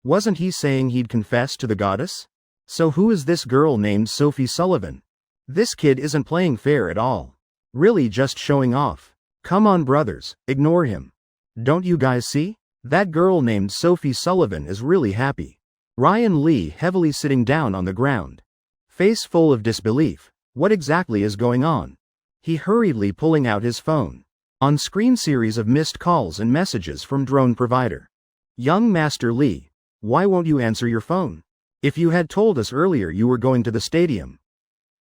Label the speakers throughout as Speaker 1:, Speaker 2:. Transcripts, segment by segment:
Speaker 1: Wasn't he saying he'd confess to the goddess? So who is this girl named Sophie Sullivan? This kid isn't playing fair at all. Really just showing off. Come on brothers, ignore him. Don't you guys see? That girl named Sophie Sullivan is really happy. Ryan Lee heavily sitting down on the ground. Face full of disbelief. What exactly is going on? He hurriedly pulling out his phone. On screen series of missed calls and messages from drone provider. Young Master Lee, why won't you answer your phone? If you had told us earlier you were going to the stadium,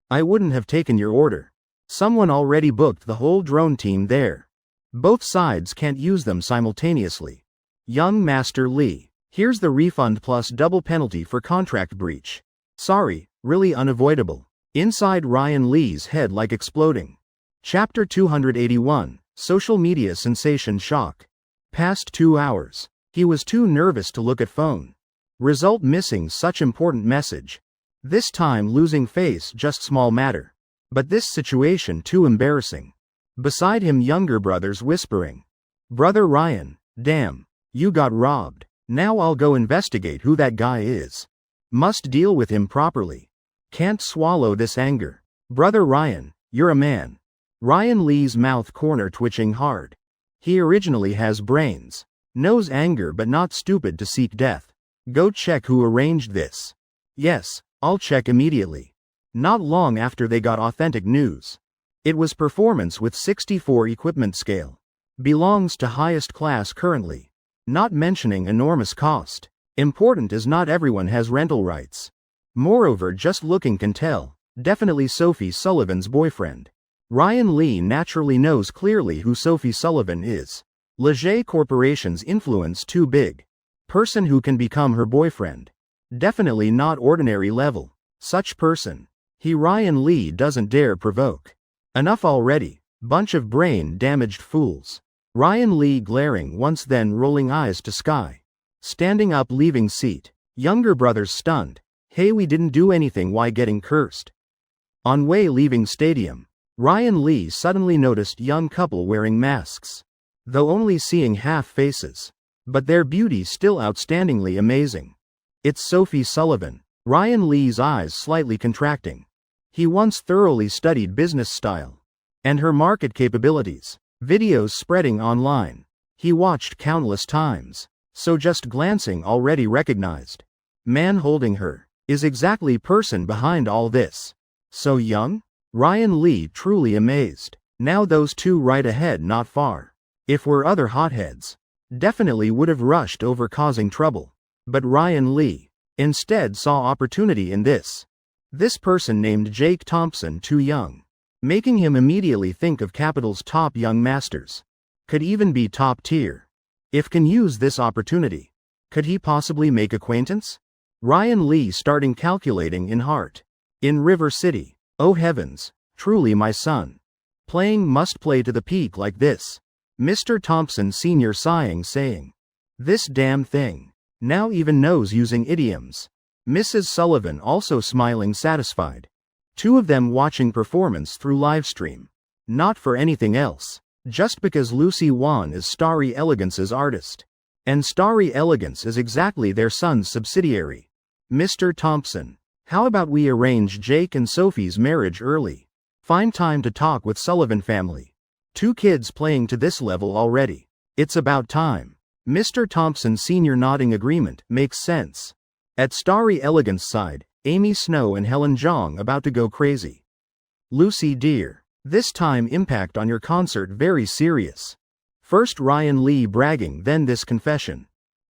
Speaker 1: I wouldn't have taken your order. Someone already booked the whole drone team there. Both sides can't use them simultaneously. Young Master Lee, here's the refund plus double penalty for contract breach. Sorry, really unavoidable. Inside Ryan Lee's head like exploding. Chapter 281, Social Media Sensation Shock. Past 2 hours. He was too nervous to look at phone. Result missing such important message. This time losing face just small matter. But this situation too embarrassing. Beside him younger brothers whispering. Brother Ryan, damn, you got robbed. Now I'll go investigate who that guy is. Must deal with him properly. Can't swallow this anger. Brother Ryan, you're a man. Ryan Lee's mouth corner twitching hard. He originally has brains. Knows anger but not stupid to seek death. Go check who arranged this. Yes, I'll check immediately. Not long after they got authentic news. It was performance with 64 equipment scale. Belongs to highest class currently. Not mentioning enormous cost. Important is not everyone has rental rights. Moreover just looking can tell. Definitely Sophie Sullivan's boyfriend. Ryan Lee naturally knows clearly who Sophie Sullivan is. Leger Corporation's influence too big. Person who can become her boyfriend. Definitely not ordinary level. Such person. He Ryan Lee doesn't dare provoke. Enough already. Bunch of brain damaged fools. Ryan Lee glaring once then rolling eyes to sky. Standing up leaving seat. Younger brothers stunned. Hey we didn't do anything why getting cursed. On way leaving stadium. Ryan Lee suddenly noticed young couple wearing masks. Though only seeing half faces. But their beauty still outstandingly amazing. It's Sophie Sullivan. Ryan Lee's eyes slightly contracting. He once thoroughly studied business style. And her market capabilities. Videos spreading online. He watched countless times. So just glancing already recognized. Man holding her. Is exactly person behind all this. So young? Ryan Lee truly amazed. Now those two right ahead not far. If were other hotheads. Definitely would have rushed over causing trouble. But Ryan Lee instead saw opportunity in this. This person named Jake Thompson too young. Making him immediately think of Capital's top young masters. Could even be top tier. If can use this opportunity. Could he possibly make acquaintance? Ryan Lee starting calculating in heart. In River City. Oh heavens, truly my son. Playing must play to the peak like this. Mr. Thompson Sr. sighing saying. This damn thing. Now even knows using idioms. Mrs. Sullivan also smiling satisfied. Two of them watching performance through livestream. Not for anything else. Just because Lucy Wan is Starry Elegance's artist. And Starry Elegance is exactly their son's subsidiary. Mr. Thompson. How about we arrange Jake and Sophie's marriage early? Find time to talk with Sullivan family. 2 kids playing to this level already. It's about time. Mr. Thompson Sr. nodding agreement, makes sense. At Starry Elegance side, Amy Snow and Helen Jong about to go crazy. Lucy dear, this time impact on your concert very serious. First Ryan Lee bragging then this confession.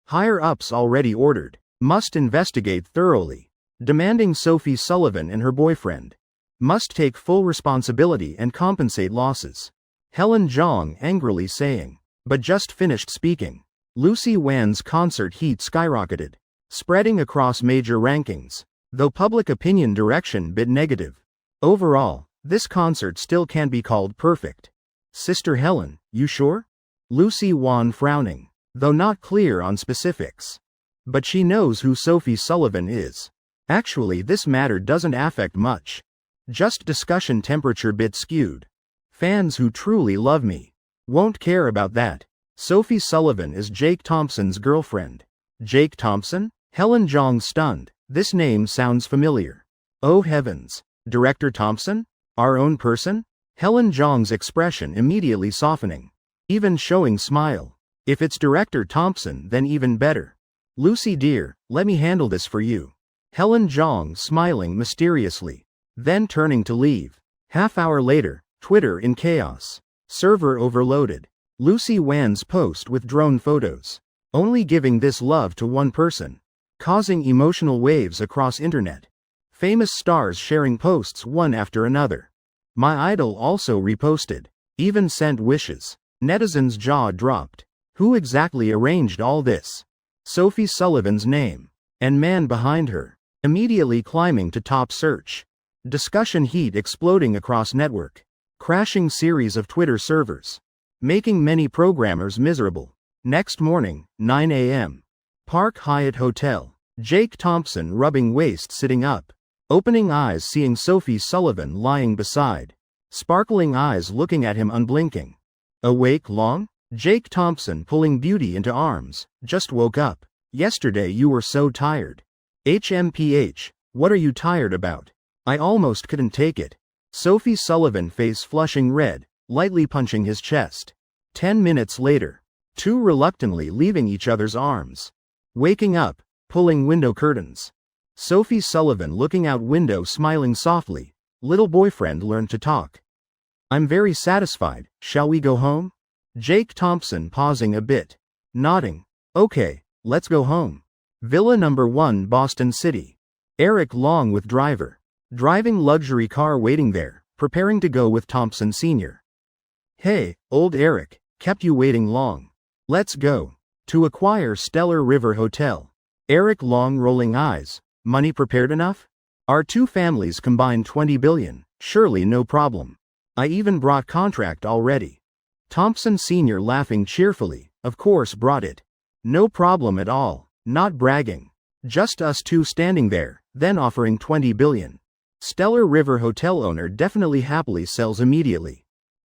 Speaker 1: Higher ups already ordered, must investigate thoroughly. Demanding Sophie Sullivan and her boyfriend. Must take full responsibility and compensate losses. Helen Jong angrily saying. But just finished speaking. Lucy Wan's concert heat skyrocketed. Spreading across major rankings. Though public opinion direction bit negative. Overall, this concert still can't be called perfect. Sister Helen, you sure? Lucy Wan frowning. Though not clear on specifics. But she knows who Sophie Sullivan is. Actually this matter doesn't affect much. Just discussion temperature bit skewed. Fans who truly love me won't care about that. Sophie Sullivan is Jake Thompson's girlfriend. Jake Thompson? Helen Jong stunned. This name sounds familiar. Oh heavens. Director Thompson? Our own person? Helen Jong's expression immediately softening. Even showing smile. If it's Director Thompson, then even better. Lucy dear, let me handle this for you. Helen Jong smiling mysteriously. Then turning to leave. Half-hour later, Twitter in chaos. Server overloaded. Lucy Wan's post with drone photos. Only giving this love to one person. Causing emotional waves across internet. Famous stars sharing posts one after another. My idol also reposted. Even sent wishes. Netizens' jaw dropped. Who exactly arranged all this? Sophie Sullivan's name. And man behind her. Immediately climbing to top search. Discussion heat exploding across network. Crashing series of Twitter servers. Making many programmers miserable. Next morning, 9 a.m. Park Hyatt Hotel. Jake Thompson rubbing waist sitting up. Opening eyes seeing Sophie Sullivan lying beside. Sparkling eyes looking at him unblinking. Awake long? Jake Thompson pulling Beauty into arms. Just woke up. Yesterday you were so tired. HMPH, what are you tired about? I almost couldn't take it. Sophie Sullivan face flushing red, lightly punching his chest. 10 minutes later. Two reluctantly leaving each other's arms. Waking up, pulling window curtains. Sophie Sullivan looking out window smiling softly. Little boyfriend learned to talk. I'm very satisfied, shall we go home? Jake Thompson pausing a bit. Nodding. Okay, let's go home. Villa number 1 Boston City. Eric Long with driver. Driving luxury car waiting there, preparing to go with Thompson Sr. Hey, old Eric, kept you waiting long. Let's go. To acquire Stellar River Hotel. Eric Long rolling eyes. Money prepared enough? Our two families combined 20 billion, surely no problem. I even brought contract already. Thompson Sr. laughing cheerfully, of course brought it. No problem at all, not bragging. Just us two standing there, then offering 20 billion. Stellar River Hotel owner definitely happily sells immediately.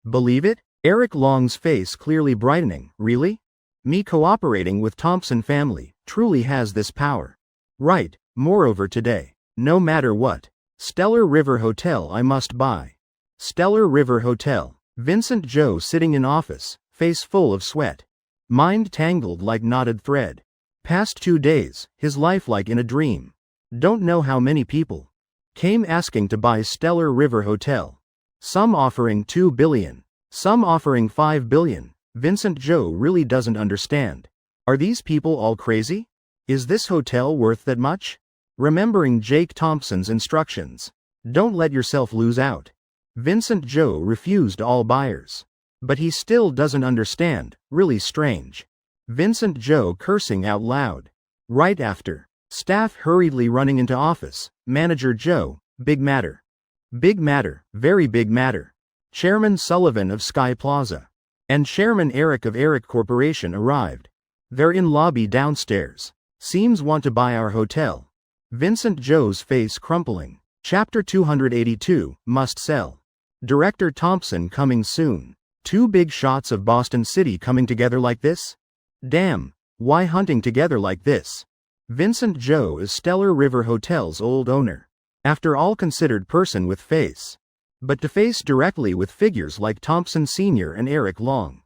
Speaker 1: Believe it? Eric Long's face clearly brightening. Really? Me cooperating with Thompson family truly has this power. Right, moreover today. No matter what. Stellar River Hotel I must buy. Stellar River Hotel. Vincent Joe sitting in office, face full of sweat. Mind tangled like knotted thread. Past 2 days, his life like in a dream. Don't know how many people came asking to buy Stellar River Hotel. Some offering 2 billion. Some offering 5 billion. Vincent Joe really doesn't understand. Are these people all crazy? Is this hotel worth that much? Remembering Jake Thompson's instructions. Don't let yourself lose out. Vincent Joe refused all buyers. But he still doesn't understand, really strange. Vincent Joe cursing out loud. Right after. Staff hurriedly running into office. Manager Joe, big matter. Big matter, very big matter. Chairman Sullivan of Sky Plaza. And Chairman Eric of Eric Corporation arrived. They're in lobby downstairs. Seems want to buy our hotel. Vincent Joe's face crumpling. Chapter 282, must sell. Director Thompson coming soon. 2 big shots of Boston City coming together like this? Damn, why hunting together like this? Vincent Joe is Stellar River Hotel's old owner. After all considered person with face. But to face directly with figures like Thompson Sr. and Eric Long.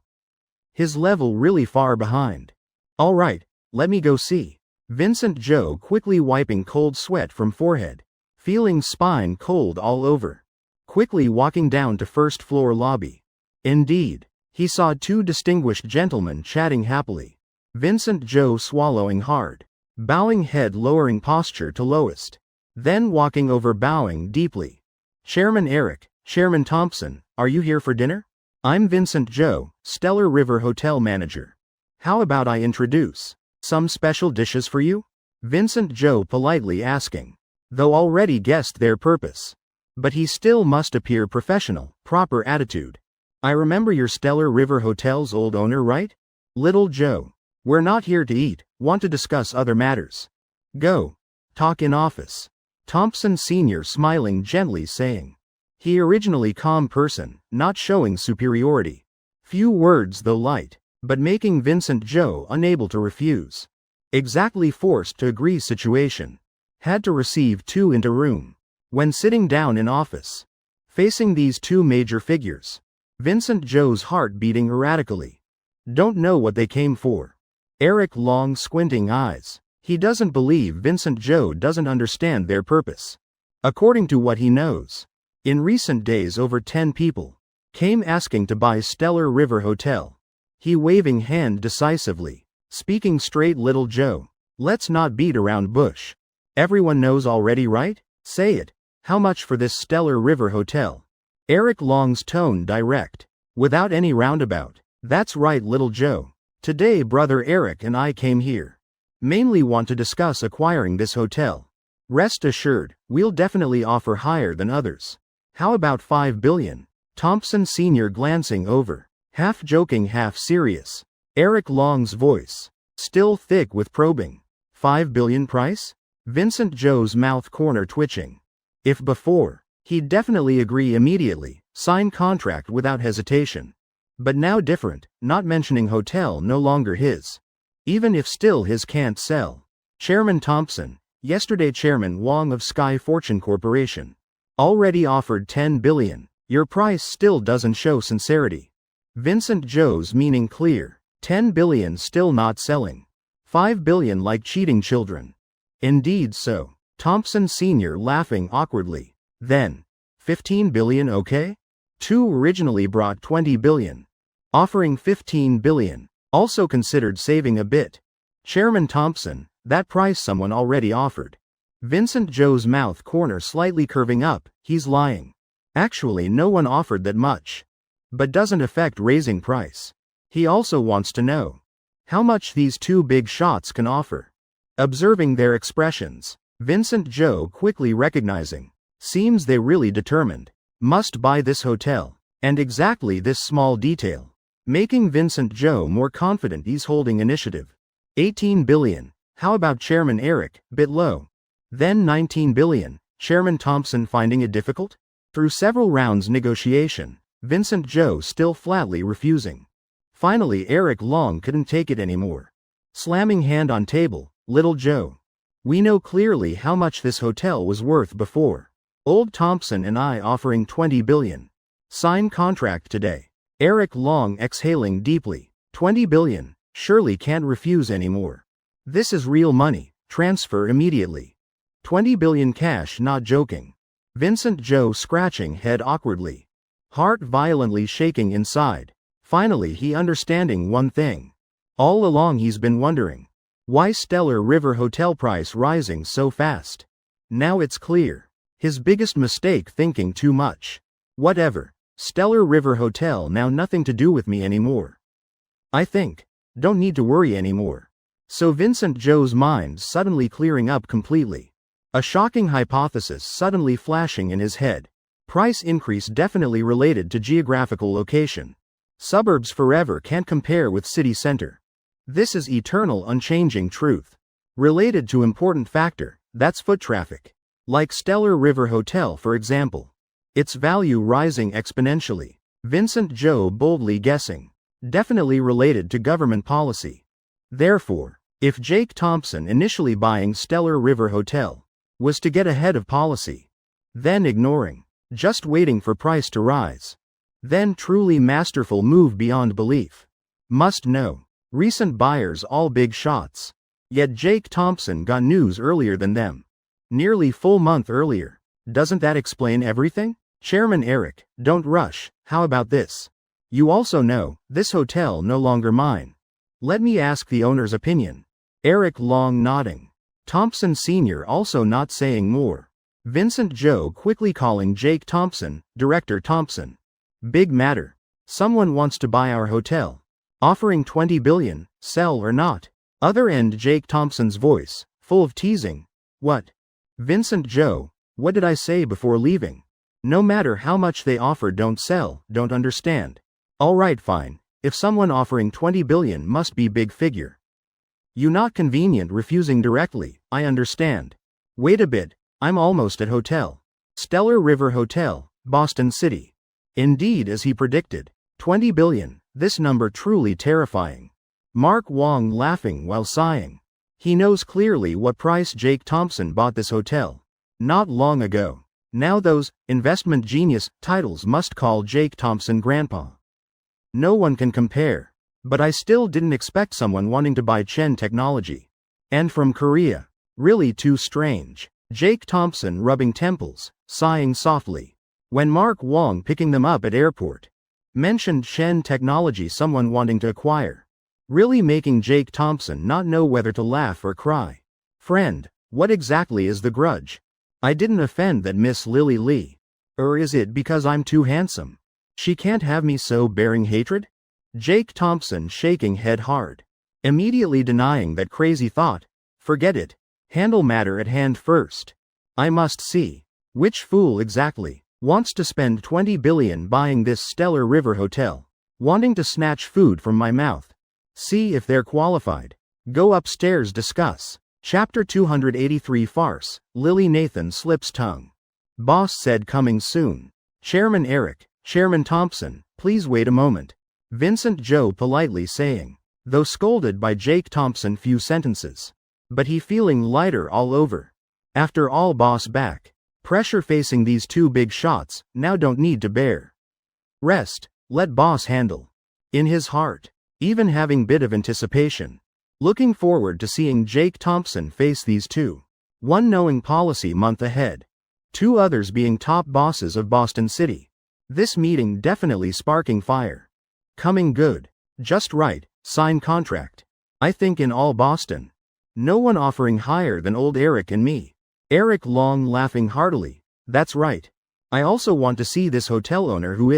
Speaker 1: His level really far behind. Alright, let me go see. Vincent Joe quickly wiping cold sweat from forehead. Feeling spine cold all over. Quickly walking down to first floor lobby. Indeed, he saw 2 distinguished gentlemen chatting happily. Vincent Joe swallowing hard. Bowing head lowering posture to lowest. Then walking over bowing deeply. Chairman Eric, Chairman Thompson, are you here for dinner? I'm Vincent Joe, Stellar River Hotel manager. How about I introduce some special dishes for you? Vincent Joe politely asking. Though already guessed their purpose. But he still must appear professional, proper attitude. I remember your Stellar River Hotel's old owner, right? Little Joe. We're not here to eat, want to discuss other matters. Go. Talk in office. Thompson Sr. smiling gently saying. He originally calm person, not showing superiority. Few words though light, but making Vincent Joe unable to refuse. Exactly forced to agree situation. Had to receive 2 into room. When sitting down in office. Facing these 2 major figures. Vincent Joe's heart beating erratically. Don't know what they came for. Eric long squinting eyes. He doesn't believe Vincent Joe doesn't understand their purpose. According to what he knows. In recent days over 10 people came asking to buy Stellar River Hotel. He waving hand decisively. Speaking straight, little Joe. Let's not beat around bush. Everyone knows already, right? Say it. How much for this Stellar River Hotel? Eric Long's tone direct. Without any roundabout. That's right, little Joe. Today brother Eric and I came here. Mainly want to discuss acquiring this hotel. Rest assured, we'll definitely offer higher than others. How about 5 billion? Thompson Sr. glancing over. Half joking, half serious. Eric Long's voice. Still thick with probing. 5 billion price? Vincent Joe's mouth corner twitching. If before, he'd definitely agree immediately, sign contract without hesitation. But now different, not mentioning hotel no longer his. Even if still his can't sell. Chairman Thompson, yesterday Chairman Wong of Sky Fortune Corporation. Already offered 10 billion, your price still doesn't show sincerity. Vincent Joe's meaning clear, 10 billion still not selling. 5 billion like cheating children. Indeed so. Thompson Sr. laughing awkwardly. Then, 15 billion okay? 2 originally brought 20 billion. Offering 15 billion, also considered saving a bit. Chairman Thompson, that price someone already offered. Vincent Joe's mouth corner slightly curving up, he's lying. Actually no one offered that much. But doesn't affect raising price. He also wants to know how much these 2 big shots can offer. Observing their expressions, Vincent Joe quickly recognizing. Seems they really determined. Must buy this hotel. And exactly this small detail. Making Vincent Joe more confident he's holding initiative. 18 billion. How about Chairman Eric, bit low. Then 19 billion. Chairman Thompson finding it difficult? Through several rounds negotiation, Vincent Joe still flatly refusing. Finally Eric Long couldn't take it anymore. Slamming hand on table, little Joe. We know clearly how much this hotel was worth before. Old Thompson and I offering 20 billion. Sign contract today. Eric Long exhaling deeply. 20 billion, surely can't refuse anymore. This is real money, transfer immediately. 20 billion cash, not joking. Vincent Joe scratching head awkwardly. Heart violently shaking inside. Finally he understanding one thing. All along he's been wondering. Why Stellar River Hotel price rising so fast? Now it's clear. His biggest mistake thinking too much. Whatever. Stellar River Hotel now nothing to do with me anymore. I think. Don't need to worry anymore. So Vincent Joe's mind suddenly clearing up completely. A shocking hypothesis suddenly flashing in his head. Price increase definitely related to geographical location. Suburbs forever can't compare with city center. This is eternal unchanging truth. Related to important factor, that's foot traffic. Like Stellar River Hotel for example. Its value rising exponentially. Vincent Joe boldly guessing. Definitely related to government policy. Therefore, if Jake Thompson initially buying Stellar River Hotel was to get ahead of policy, then ignoring, just waiting for price to rise, then truly masterful move beyond belief. Must know. Recent buyers all big shots. Yet Jake Thompson got news earlier than them. Nearly full month earlier. Doesn't that explain everything? Chairman Eric, don't rush, how about this? You also know, this hotel no longer mine. Let me ask the owner's opinion. Eric Long nodding. Thompson Sr. also not saying more. Vincent Joe quickly calling Jake Thompson, Director Thompson. Big matter. Someone wants to buy our hotel. Offering 20 billion, sell or not. Other end Jake Thompson's voice, full of teasing. What? Vincent Joe, what did I say before leaving? No matter how much they offer, don't sell, don't understand. Alright, fine. If someone offering 20 billion must be big figure. You not convenient refusing directly, I understand. Wait a bit, I'm almost at hotel. Stellar River Hotel, Boston City. Indeed, as he predicted. 20 billion, this number truly terrifying. Mark Wong laughing while sighing. He knows clearly what price Jake Thompson bought this hotel not long ago. Now those investment genius titles must call Jake Thompson grandpa. No one can compare. But I still didn't expect someone wanting to buy Chen Technology. And from Korea. Really too strange. Jake Thompson rubbing temples, sighing softly. When Mark Wong picking them up at airport mentioned Chen Technology someone wanting to acquire. Really making Jake Thompson not know whether to laugh or cry. Friend, what exactly is the grudge? I didn't offend that Miss Lily Lee. Or is it because I'm too handsome? She can't have me so bearing hatred? Jake Thompson shaking head hard. Immediately denying that crazy thought. Forget it. Handle matter at hand first. I must see. Which fool exactly wants to spend 20 billion buying this stellar river hotel? Wanting to snatch food from my mouth. See if they're qualified. Go upstairs discuss. Chapter 283 Farce. Lily Nathan slips tongue. Boss said coming soon. Chairman Eric, Chairman Thompson, please wait a moment. Vincent Joe politely saying, though scolded by Jake Thompson few sentences. But he feeling lighter all over. After all boss back. Pressure facing these two big shots, now don't need to bear. Rest, let boss handle. In his heart, even having bit of anticipation. Looking forward to seeing Jake Thompson face these two. One knowing policy month ahead. Two others being top bosses of Boston City. This meeting definitely sparking fire. Coming good. Just right, sign contract. I think in all Boston. No one offering higher than old Eric and me. Eric Long laughing heartily. That's right. I also want to see this hotel owner who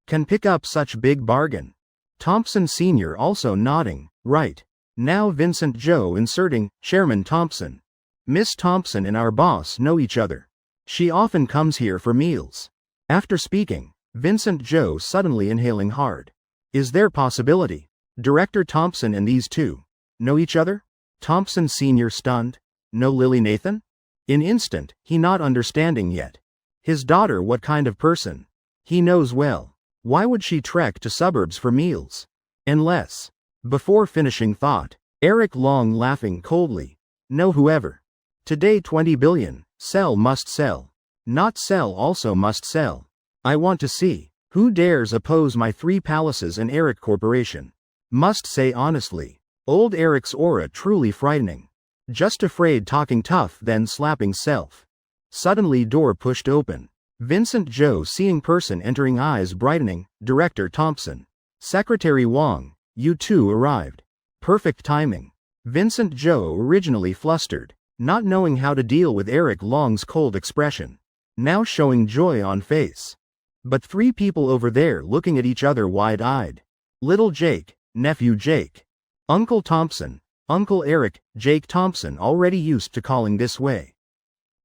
Speaker 1: can pick up such big bargain. Thompson Sr. also nodding. Right. Now Vincent Joe inserting, Chairman Thompson. Miss Thompson and our boss know each other. She often comes here for meals. After speaking, Vincent Joe suddenly inhaling hard. Is there possibility? Director Thompson and these two know each other? Thompson Sr. stunned. Know Lily Nathan? In instant, he not understanding yet. His daughter what kind of person? He knows well. Why would she trek to suburbs for meals? Unless. Before finishing thought, Eric Long laughing coldly. No whoever. Today 20 billion, sell must sell. Not sell also must sell. I want to see. Who dares oppose my 3 palaces and Eric Corporation? Must say honestly, old Eric's aura truly frightening. Just afraid talking tough then slapping self. Suddenly door pushed open. Vincent Joe seeing person entering eyes brightening, Director Thompson. Secretary Wong, you two arrived. Perfect timing. Vincent Joe originally flustered, not knowing how to deal with Eric Long's cold expression. Now showing joy on face. But 3 people over there looking at each other wide-eyed. Little Jake, nephew Jake. Uncle Thompson, Uncle Eric, Jake Thompson already used to calling this way.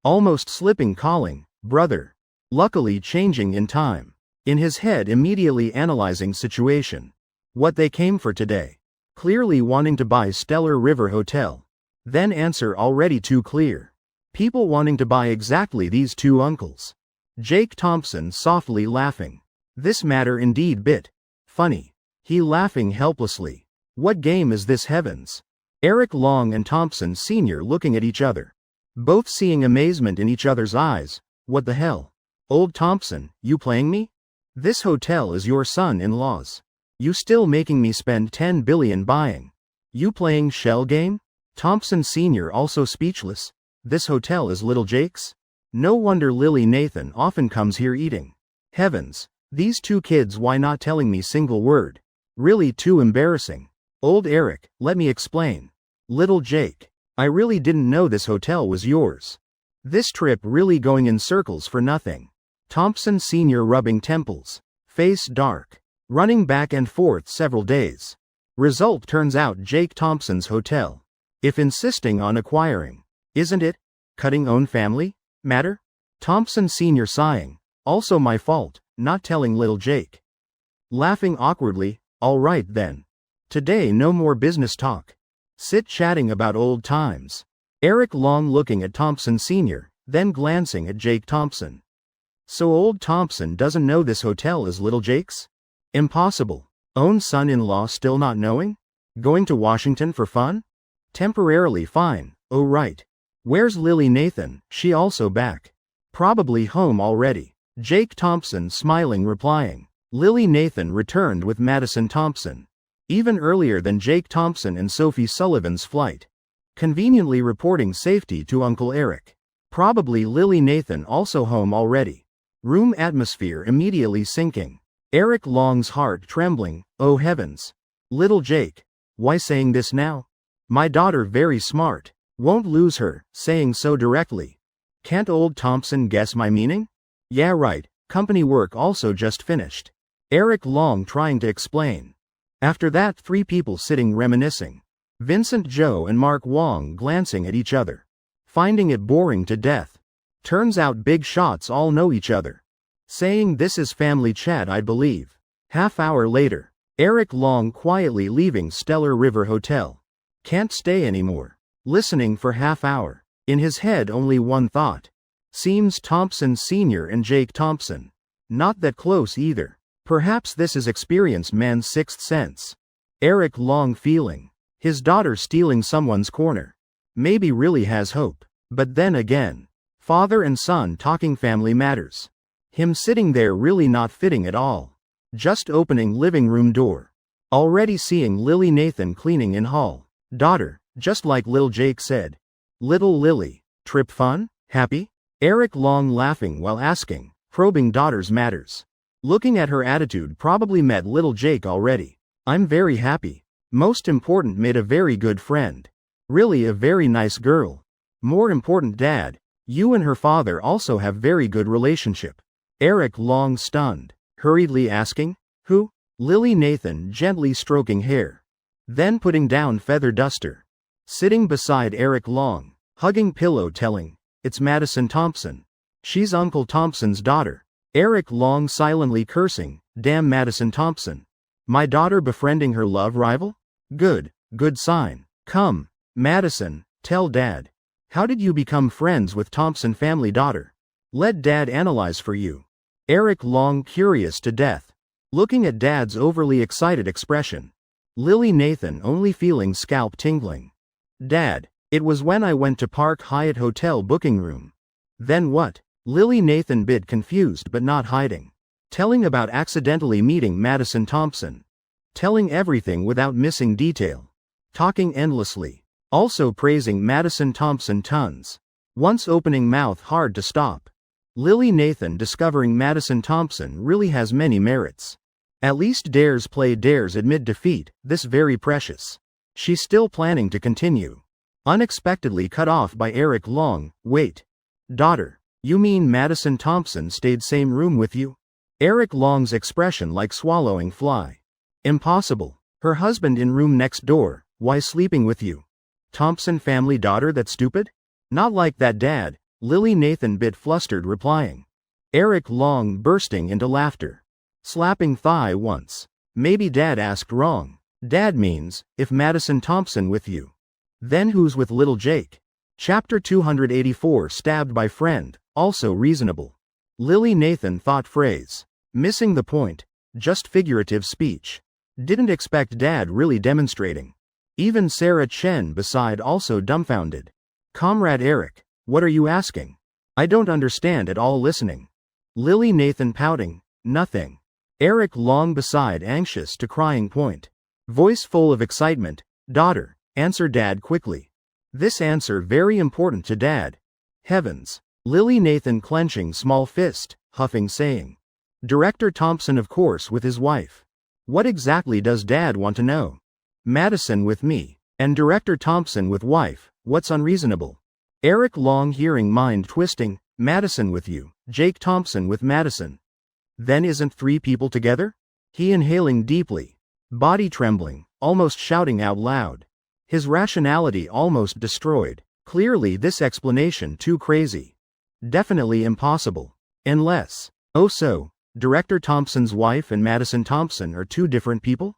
Speaker 1: Almost slipping calling, brother. Luckily changing in time. In his head immediately analyzing situation. What they came for today. Clearly wanting to buy Stellar River Hotel. Then answer already too clear. People wanting to buy exactly these 2 uncles. Jake Thompson softly laughing. This matter indeed bit funny. He laughing helplessly. What game is this heavens? Eric Long and Thompson Sr. looking at each other. Both seeing amazement in each other's eyes. What the hell? Old Thompson, you playing me? This hotel is your son-in-law's. You still making me spend 10 billion buying. You playing shell game? Thompson Sr. also speechless. This hotel is little Jake's? No wonder Lily Nathan often comes here eating. Heavens, these 2 kids why not telling me single word? Really too embarrassing. Old Eric, let me explain. Little Jake, I really didn't know this hotel was yours. This trip really going in circles for nothing. Thompson Sr. rubbing temples. Face dark. Running back and forth several days. Result turns out Jake Thompson's hotel. If insisting on acquiring. Isn't it? Cutting own family? Matter? Thompson Sr. sighing. Also my fault, not telling little Jake. Laughing awkwardly, all right then. Today no more business talk. Sit chatting about old times. Eric Long looking at Thompson Sr., then glancing at Jake Thompson. So old Thompson doesn't know this hotel is little Jake's? Impossible. Own son-in-law still not knowing? Going to Washington for fun? Temporarily fine, oh right. Where's Lily Nathan, she also back? Probably home already. Jake Thompson smiling replying. Lily Nathan returned with Madison Thompson. Even earlier than Jake Thompson and Sophie Sullivan's flight. Conveniently reporting safety to Uncle Eric. Probably Lily Nathan also home already. Room atmosphere immediately sinking. Eric Long's heart trembling, oh heavens. Little Jake. Why saying this now? My daughter very smart. Won't lose her, saying so directly. Can't old Thompson guess my meaning? Yeah right, company work also just finished. Eric Long trying to explain. After that 3 people sitting reminiscing. Vincent Joe and Mark Wong glancing at each other. Finding it boring to death. Turns out big shots all know each other. Saying this is family chat I believe. Half-hour later. Eric Long quietly leaving Stellar River Hotel. Can't stay anymore. Listening for half-hour. In his head only one thought. Seems Thompson Sr. and Jake Thompson. Not that close either. Perhaps this is experienced man's sixth sense. Eric Long feeling. His daughter stealing someone's corner. Maybe really has hope. But then again. Father and son talking family matters. Him sitting there really not fitting at all. Just opening living room door. Already seeing Lily Nathan cleaning in hall. Daughter, just like Lil Jake said. Little Lily. Trip fun? Happy? Eric Long laughing while asking, probing daughter's matters. Looking at her attitude probably met Little Jake already. I'm very happy. Most important made a very good friend. Really a very nice girl. More important dad. You and her father also have very good relationship. Eric Long stunned. Hurriedly asking, who? Lily Nathan gently stroking hair. Then putting down feather duster. Sitting beside Eric Long. Hugging pillow telling, it's Madison Thompson. She's Uncle Thompson's daughter. Eric Long silently cursing, damn Madison Thompson. My daughter befriending her love rival? Good sign. Come, Madison, tell dad. How did you become friends with Thompson family daughter? Let dad analyze for you. Eric Long curious to death. Looking at dad's overly excited expression. Lily Nathan only feeling scalp tingling. Dad, it was when I went to Park Hyatt Hotel booking room. Then what? Lily Nathan bit confused but not hiding. Telling about accidentally meeting Madison Thompson. Telling everything without missing detail. Talking endlessly. Also praising Madison Thompson tons. Once opening mouth hard to stop. Lily Nathan discovering Madison Thompson really has many merits. At least dares play dares admit defeat, this very precious. She's still planning to continue. Unexpectedly cut off by Eric Long, wait. Daughter, you mean Madison Thompson stayed same room with you? Eric Long's expression like swallowing fly. Impossible. Her husband in room next door, why sleeping with you? Thompson family daughter that stupid? Not like that dad, Lily Nathan bit flustered replying. Eric Long bursting into laughter. Slapping thigh once. Maybe dad asked wrong. Dad means, if Madison Thompson with you. Then who's with little Jake? Chapter 284 stabbed by friend, also reasonable. Lily Nathan thought phrase. Missing the point. Just figurative speech. Didn't expect dad really demonstrating. Even Sarah Chen beside also dumbfounded. Comrade Eric, what are you asking? I don't understand at all listening. Lily Nathan pouting, nothing. Eric Long beside anxious to crying point. Voice full of excitement, daughter, answer dad quickly. This answer very important to dad. Heavens. Lily Nathan clenching small fist, huffing saying. Director Thompson of course with his wife. What exactly does dad want to know? Madison with me, and Director Thompson with wife, what's unreasonable? Eric Long hearing mind twisting, Madison with you, Jake Thompson with Madison. Then isn't 3 people together? He inhaling deeply. Body trembling, almost shouting out loud. His rationality almost destroyed. Clearly this explanation too crazy. Definitely impossible. Unless, oh so, Director Thompson's wife and Madison Thompson are 2 different people?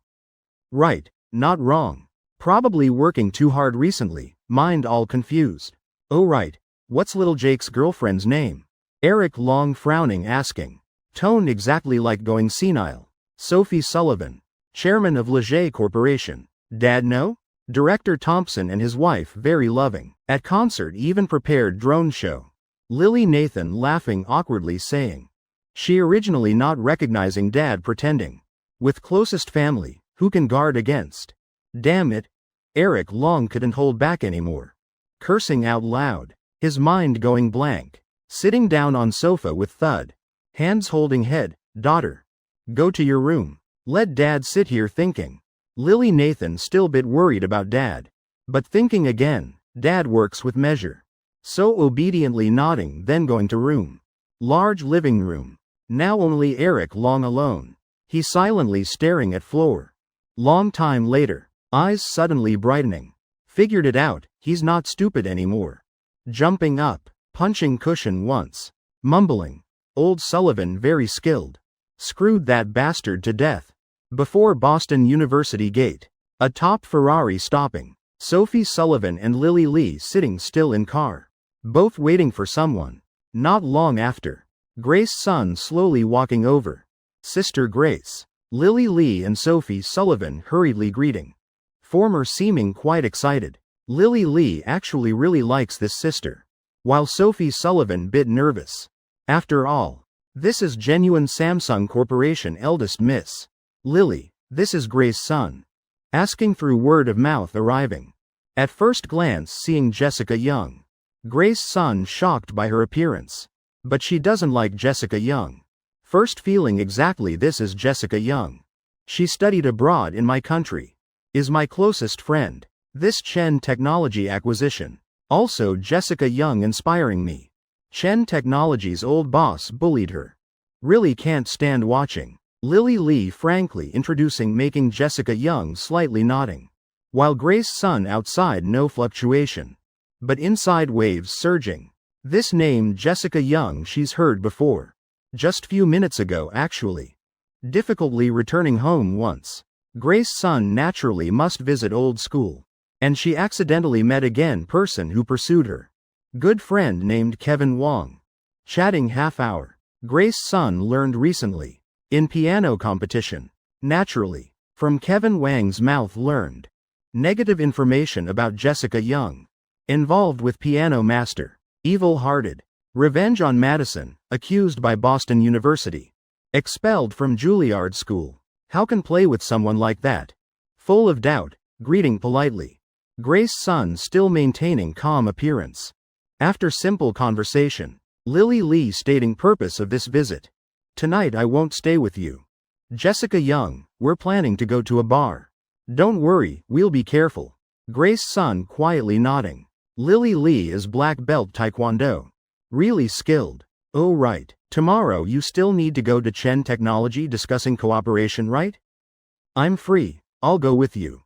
Speaker 1: Right, not wrong. Probably working too hard recently, mind all confused. Oh right, what's little Jake's girlfriend's name? Eric Long frowning asking. Tone exactly like going senile. Sophie Sullivan. Chairman of Leger Corporation. Dad know? Director Thompson and his wife very loving. At concert even prepared drone show. Lily Nathan laughing awkwardly saying. She originally not recognizing dad pretending. With closest family, who can guard against? Damn it. Eric Long couldn't hold back anymore. Cursing out loud. His mind going blank. Sitting down on sofa with thud. Hands holding head. Daughter. Go to your room. Let dad sit here thinking. Lily Nathan still bit worried about dad. But thinking again, dad works with measure. So obediently nodding then going to room. Large living room. Now only Eric Long alone. He silently staring at floor. Long time later, eyes suddenly brightening. Figured it out, he's not stupid anymore. Jumping up, punching cushion once. Mumbling. Old Sullivan very skilled. Screwed that bastard to death. Before Boston University gate. A top Ferrari stopping. Sophie Sullivan and Lily Lee sitting still in car. Both waiting for someone. Not long after. Grace's son slowly walking over. Sister Grace. Lily Lee and Sophie Sullivan hurriedly greeting. Former seeming quite excited. Lily Lee actually really likes this sister. While Sophie Sullivan bit nervous. After all, this is genuine Samsung Corporation eldest miss. Lily, this is Grace's son. Asking through word of mouth arriving. At first glance seeing Jessica Young. Grace's son shocked by her appearance. But she doesn't like Jessica Young. First feeling exactly this is Jessica Young. She studied abroad in my country. Is my closest friend. This Chen Technology acquisition. Also Jessica Young inspiring me. Chen Technology's old boss bullied her. Really can't stand watching. Lily Lee frankly introducing making Jessica Young slightly nodding. While Grace's son outside no fluctuation. But inside waves surging. This name Jessica Young she's heard before. Just few minutes ago actually. Difficultly returning home once. Grace's son naturally must visit old school. And she accidentally met again person who pursued her. Good friend named Kevin Wong. Chatting half hour. Grace's son learned recently. In piano competition. Naturally. From Kevin Wang's mouth learned. Negative information about Jessica Young. Involved with piano master. Evil-hearted. Revenge on Madison, accused by Boston University. Expelled from Juilliard School. How can play with someone like that? Full of doubt, greeting politely. Grace's son still maintaining calm appearance. After simple conversation, Lily Lee stating purpose of this visit. Tonight I won't stay with you. Jessica Young, we're planning to go to a bar. Don't worry, we'll be careful. Grace's son quietly nodding. Lily Lee is black belt taekwondo. Really skilled. Oh right, tomorrow you still need to go to Chen Technology discussing cooperation, right? I'm free, I'll go with you.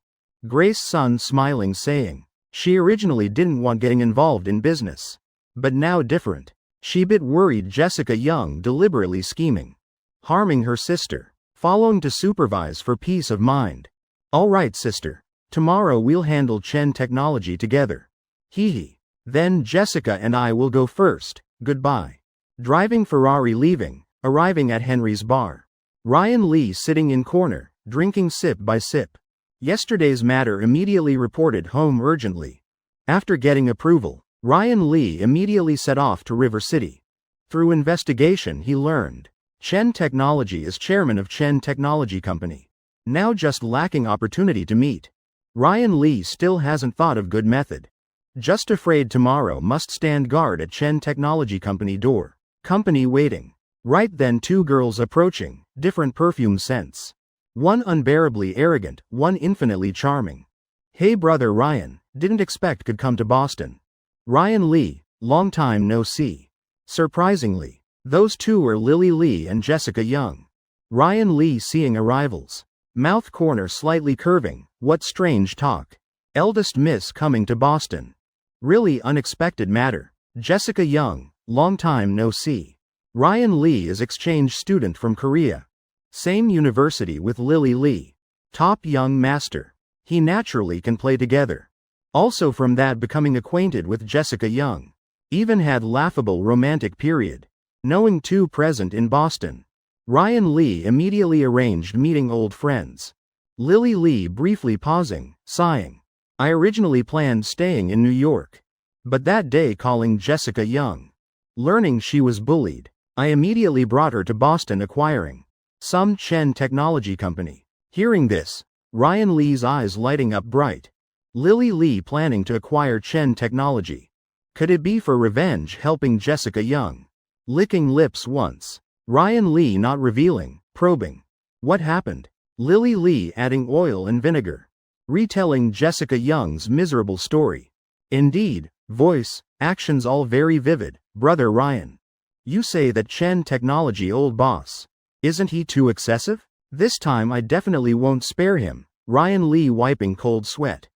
Speaker 1: Grace's son smiling saying. She originally didn't want getting involved in business. But now different. She bit worried Jessica Young deliberately scheming. Harming her sister. Following to supervise for peace of mind. Alright sister. Tomorrow we'll handle Chen Technology together. Hee hee. Then Jessica and I will go first, goodbye. Driving Ferrari leaving, arriving at Henry's bar. Ryan Lee sitting in corner, drinking sip by sip. Yesterday's matter immediately reported home urgently. After getting approval, Ryan Lee immediately set off to River City. Through investigation he learned. Chen Technology is chairman of Chen Technology Company. Now just lacking opportunity to meet. Ryan Lee still hasn't thought of good method. Just afraid tomorrow must stand guard at Chen Technology Company door. Company waiting. Right then two girls approaching, different perfume scents. One unbearably arrogant, one infinitely charming. Hey brother Ryan, didn't expect could come to Boston. Ryan Lee, long time no see. Surprisingly, those two are Lily Lee and Jessica Young. Ryan Lee seeing arrivals. Mouth corner slightly curving, what strange talk. Eldest miss coming to Boston. Really unexpected matter. Jessica Young, long time no see. Ryan Lee is exchange student from Korea. Same university with Lily Lee. Top young master. He naturally can play together. Also from that becoming acquainted with Jessica Young. Even had laughable romantic period. Knowing two present in Boston. Ryan Lee immediately arranged meeting old friends. Lily Lee briefly pausing, sighing. I originally planned staying in New York. But that day calling Jessica Young. Learning she was bullied, I immediately brought her to Boston acquiring some Chen technology company. Hearing this, Ryan Lee's eyes lighting up bright. Lily Lee planning to acquire Chen technology. Could it be for revenge helping Jessica Young? Licking lips once. Ryan Lee not revealing, probing. What happened? Lily Lee adding oil and vinegar. Retelling Jessica Young's miserable story. Indeed, voice, actions all very vivid. Brother Ryan. You say that Chen technology old boss. Isn't he too excessive? This time I definitely won't spare him. Ryan Lee wiping cold sweat.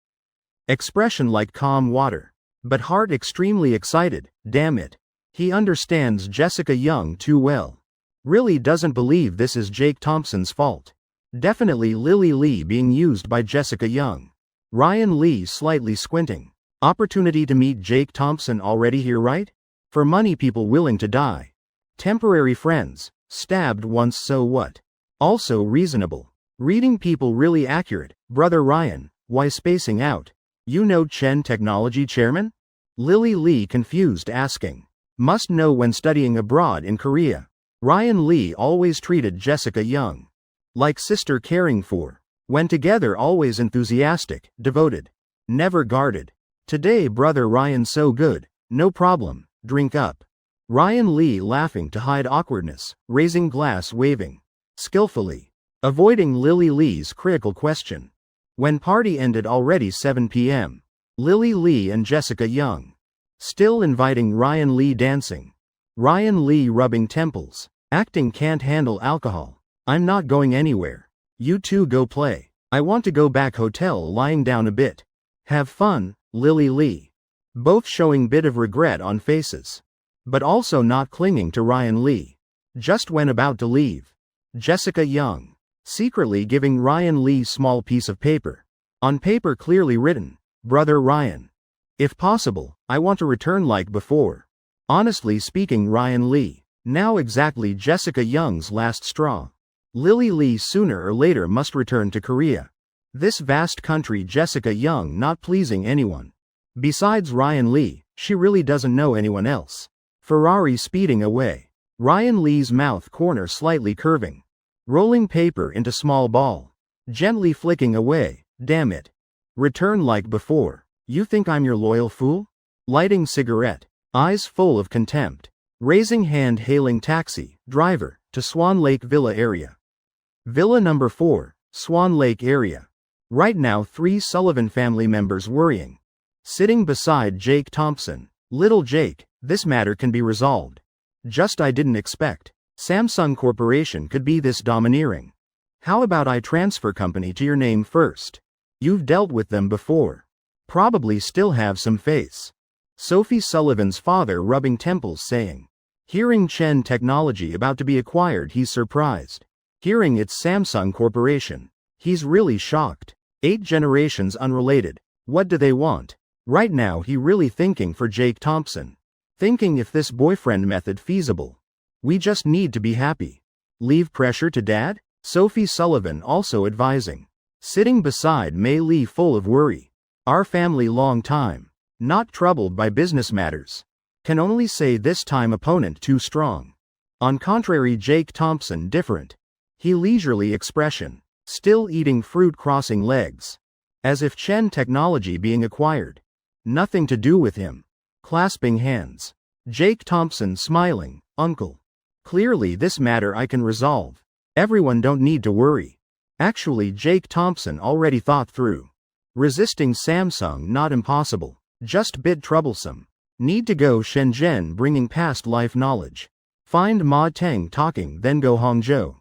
Speaker 1: Expression like calm water. But heart extremely excited, damn it. He understands Jessica Young too well. Really doesn't believe this is Jake Thompson's fault. Definitely Lily Lee being used by Jessica Young. Ryan Lee slightly squinting. Opportunity to meet Jake Thompson already here, right? For money people willing to die. Temporary friends, stabbed once so what? Also reasonable. Reading people really accurate. Brother Ryan, why spacing out? You know Chen Technology Chairman? Lily Lee confused asking. Must know when studying abroad in Korea. Ryan Lee always treated Jessica Young like sister, caring for. When together always enthusiastic, devoted. Never guarded. Today brother Ryan so good, no problem, drink up. Ryan Lee laughing to hide awkwardness, raising glass waving. Skillfully. Avoiding Lily Lee's critical question. When party ended already 7 p.m. Lily Lee and Jessica Young. Still inviting Ryan Lee dancing. Ryan Lee rubbing temples. Acting can't handle alcohol. I'm not going anywhere. You two go play. I want to go back hotel lying down a bit. Have fun, Lily Lee. Both showing bit of regret on faces. But also not clinging to Ryan Lee. Just when about to leave. Jessica Young. Secretly giving Ryan Lee small piece of paper. On paper clearly written, Brother Ryan. If possible, I want to return like before. Honestly speaking Ryan Lee. Now exactly Jessica Young's last straw. Lily Lee sooner or later must return to Korea. This vast country Jessica Young not pleasing anyone. Besides Ryan Lee, she really doesn't know anyone else. Ferrari speeding away. Ryan Lee's mouth corner slightly curving. Rolling paper into small ball. Gently flicking away, damn it. Return like before. You think I'm your loyal fool? Lighting cigarette. Eyes full of contempt. Raising hand hailing taxi, driver, to Swan Lake Villa area. Villa number 4, Swan Lake area. Right now 3 Sullivan family members worrying. Sitting beside Jake Thompson. Little Jake, this matter can be resolved. Just I didn't expect. Samsung Corporation could be this domineering. How about I transfer company to your name first? You've dealt with them before. Probably still have some face. Sophie Sullivan's father rubbing temples saying. Hearing Chen Technology about to be acquired he's surprised. Hearing it's Samsung Corporation. He's really shocked. 8 generations unrelated. What do they want? Right now he really thinking for Jake Thompson. Thinking if this boyfriend method feasible. We just need to be happy. Leave pressure to dad? Sophie Sullivan also advising. Sitting beside Mei Lee full of worry. Our family long time. Not troubled by business matters. Can only say this time opponent too strong. On contrary Jake Thompson different. He leisurely expression. Still eating fruit crossing legs. As if Chen Technology being acquired. Nothing to do with him. Clasping hands. Jake Thompson smiling, uncle. Clearly this matter I can resolve. Everyone don't need to worry. Actually Jake Thompson already thought through. Resisting Samsung not impossible. Just bit troublesome. Need to go Shenzhen bringing past life knowledge. Find Ma Teng talking then go Hangzhou.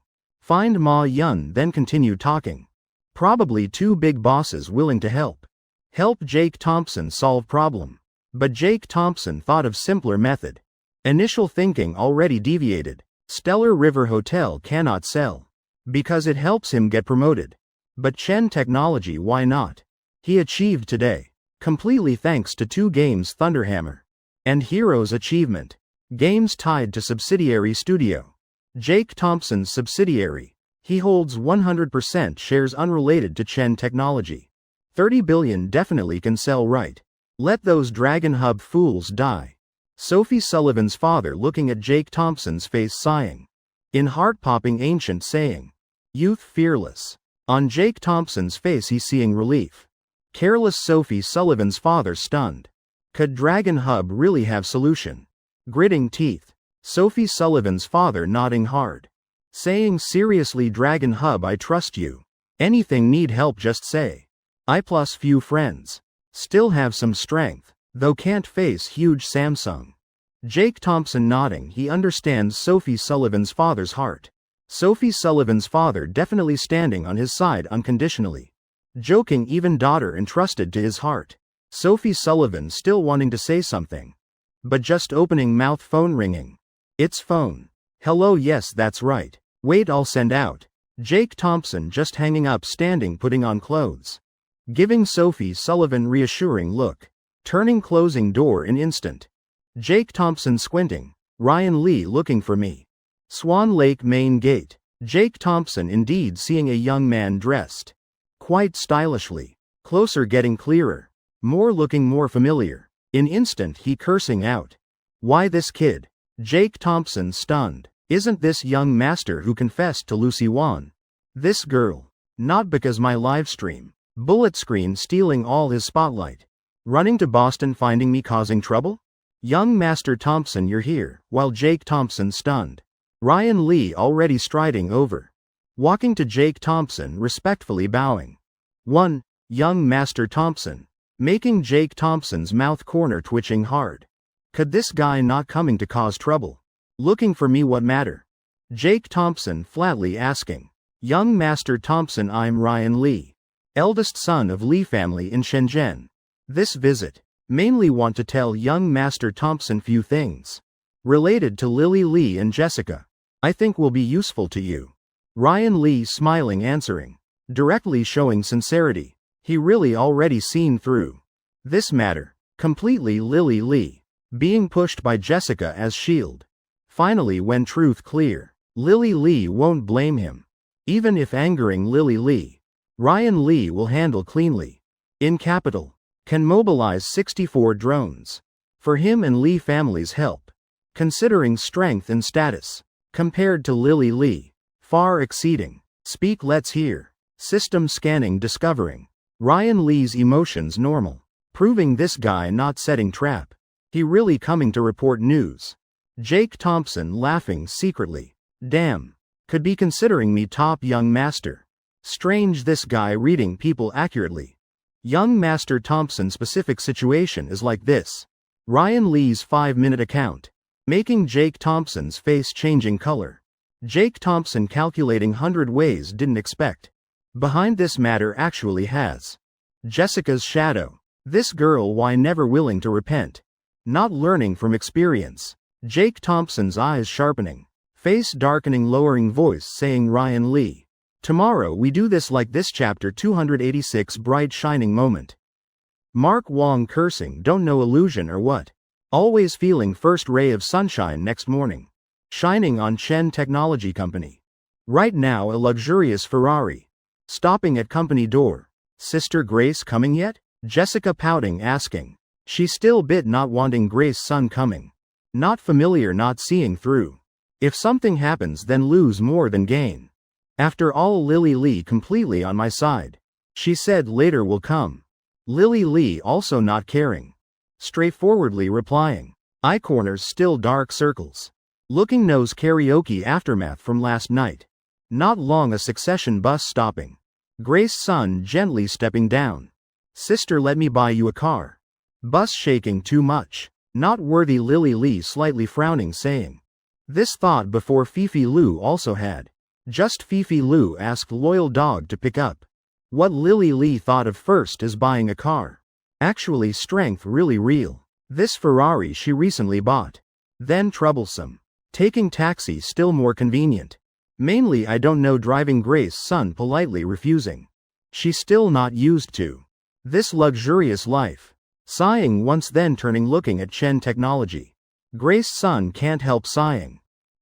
Speaker 1: Find Ma Yun then continue talking. Probably 2 big bosses willing to help. Help Jake Thompson solve problem. But Jake Thompson thought of simpler method. Initial thinking already deviated. Stellar River Hotel cannot sell. Because it helps him get promoted. But Chen Technology why not? He achieved today. Completely thanks to 2 games Thunderhammer. And Heroes achievement. Games tied to subsidiary studio. Jake Thompson's subsidiary. He holds 100% shares unrelated to Chen Technology. 30 billion definitely can sell right. Let those Dragon Hub fools die. Sophie Sullivan's father looking at Jake Thompson's face sighing. In heart-popping ancient saying. Youth fearless. On Jake Thompson's face he seeing relief. Careless Sophie Sullivan's father stunned. Could Dragon Hub really have solution? Gritting teeth. Sophie Sullivan's father nodding hard. Saying seriously Dragon Hub I trust you. Anything need help just say. I plus few friends. Still have some strength, though can't face huge Samsung. Jake Thompson nodding he understands Sophie Sullivan's father's heart. Sophie Sullivan's father definitely standing on his side unconditionally. Joking even daughter entrusted to his heart. Sophie Sullivan still wanting to say something. But just opening mouth phone ringing. It's phone. Hello yes that's right. Wait I'll send out. Jake Thompson just hanging up standing putting on clothes. Giving Sophie Sullivan reassuring look. Turning closing door in instant. Jake Thompson squinting. Ryan Lee looking for me. Swan Lake main gate. Jake Thompson indeed seeing a young man dressed. Quite stylishly. Closer getting clearer. More looking more familiar. In instant he cursing out. Why this kid? Jake Thompson stunned. Isn't this young master who confessed to Lucy Wan? This girl. Not because my livestream. Bullet screen stealing all his spotlight. Running to Boston finding me causing trouble? Young Master Thompson you're here, while Jake Thompson stunned. Ryan Lee already striding over. Walking to Jake Thompson respectfully bowing. 1. Young Master Thompson. Making Jake Thompson's mouth corner twitching hard. Could this guy not coming to cause trouble? Looking for me what matter? Jake Thompson flatly asking. Young Master Thompson I'm Ryan Lee. Eldest son of Lee family in Shenzhen. This visit. Mainly want to tell young Master Thompson few things. Related to Lily Lee and Jessica. I think will be useful to you. Ryan Lee smiling answering. Directly showing sincerity. He really already seen through this matter. Completely Lily Lee. Being pushed by Jessica as shield. Finally when truth clear. Lily Lee won't blame him. Even if angering Lily Lee. Ryan Lee will handle cleanly. In capital. Can mobilize 64 drones. For him and Lee family's help. Considering strength and status. Compared to Lily Lee. Far exceeding. Speak let's hear. System scanning discovering. Ryan Lee's emotions normal. Proving this guy not setting trap. He really coming to report news. Jake Thompson laughing secretly. Damn. Could be considering me top young master. Strange this guy reading people accurately. Young Master Thompson's specific situation is like this. Ryan Lee's 5-minute account. Making Jake Thompson's face changing color. Jake Thompson calculating 100 ways didn't expect. Behind this matter actually has. Jessica's shadow. This girl why never willing to repent. Not learning from experience. Jake Thompson's eyes sharpening. Face darkening lowering voice saying Ryan Lee. Tomorrow we do this like this chapter 286 bright shining moment. Mark Wong cursing don't know illusion or what. Always feeling first ray of sunshine next morning. Shining on Chen Technology Company. Right now a luxurious Ferrari. Stopping at company door. Sister Grace coming yet? Jessica pouting asking. She still bit not wanting Grace son coming. Not familiar not seeing through. If something happens then lose more than gain. After all Lily Lee completely on my side. She said later will come. Lily Lee also not caring. Straightforwardly replying. Eye corners still dark circles. Looking knows karaoke aftermath from last night. Not long a succession bus stopping. Grace son gently stepping down. Sister let me buy you a car. Bus shaking too much. Not worthy Lily Lee slightly frowning saying. This thought before Fifi Lou also had. Just Fifi Lou asked loyal dog to pick up. What Lily Lee thought of first is buying a car. Actually strength really real. This Ferrari she recently bought. Then troublesome. Taking taxi still more convenient. Mainly I don't know driving Grace son politely refusing. She still not used to this luxurious life. Sighing once then turning looking at Chen Technology. Grace son can't help sighing.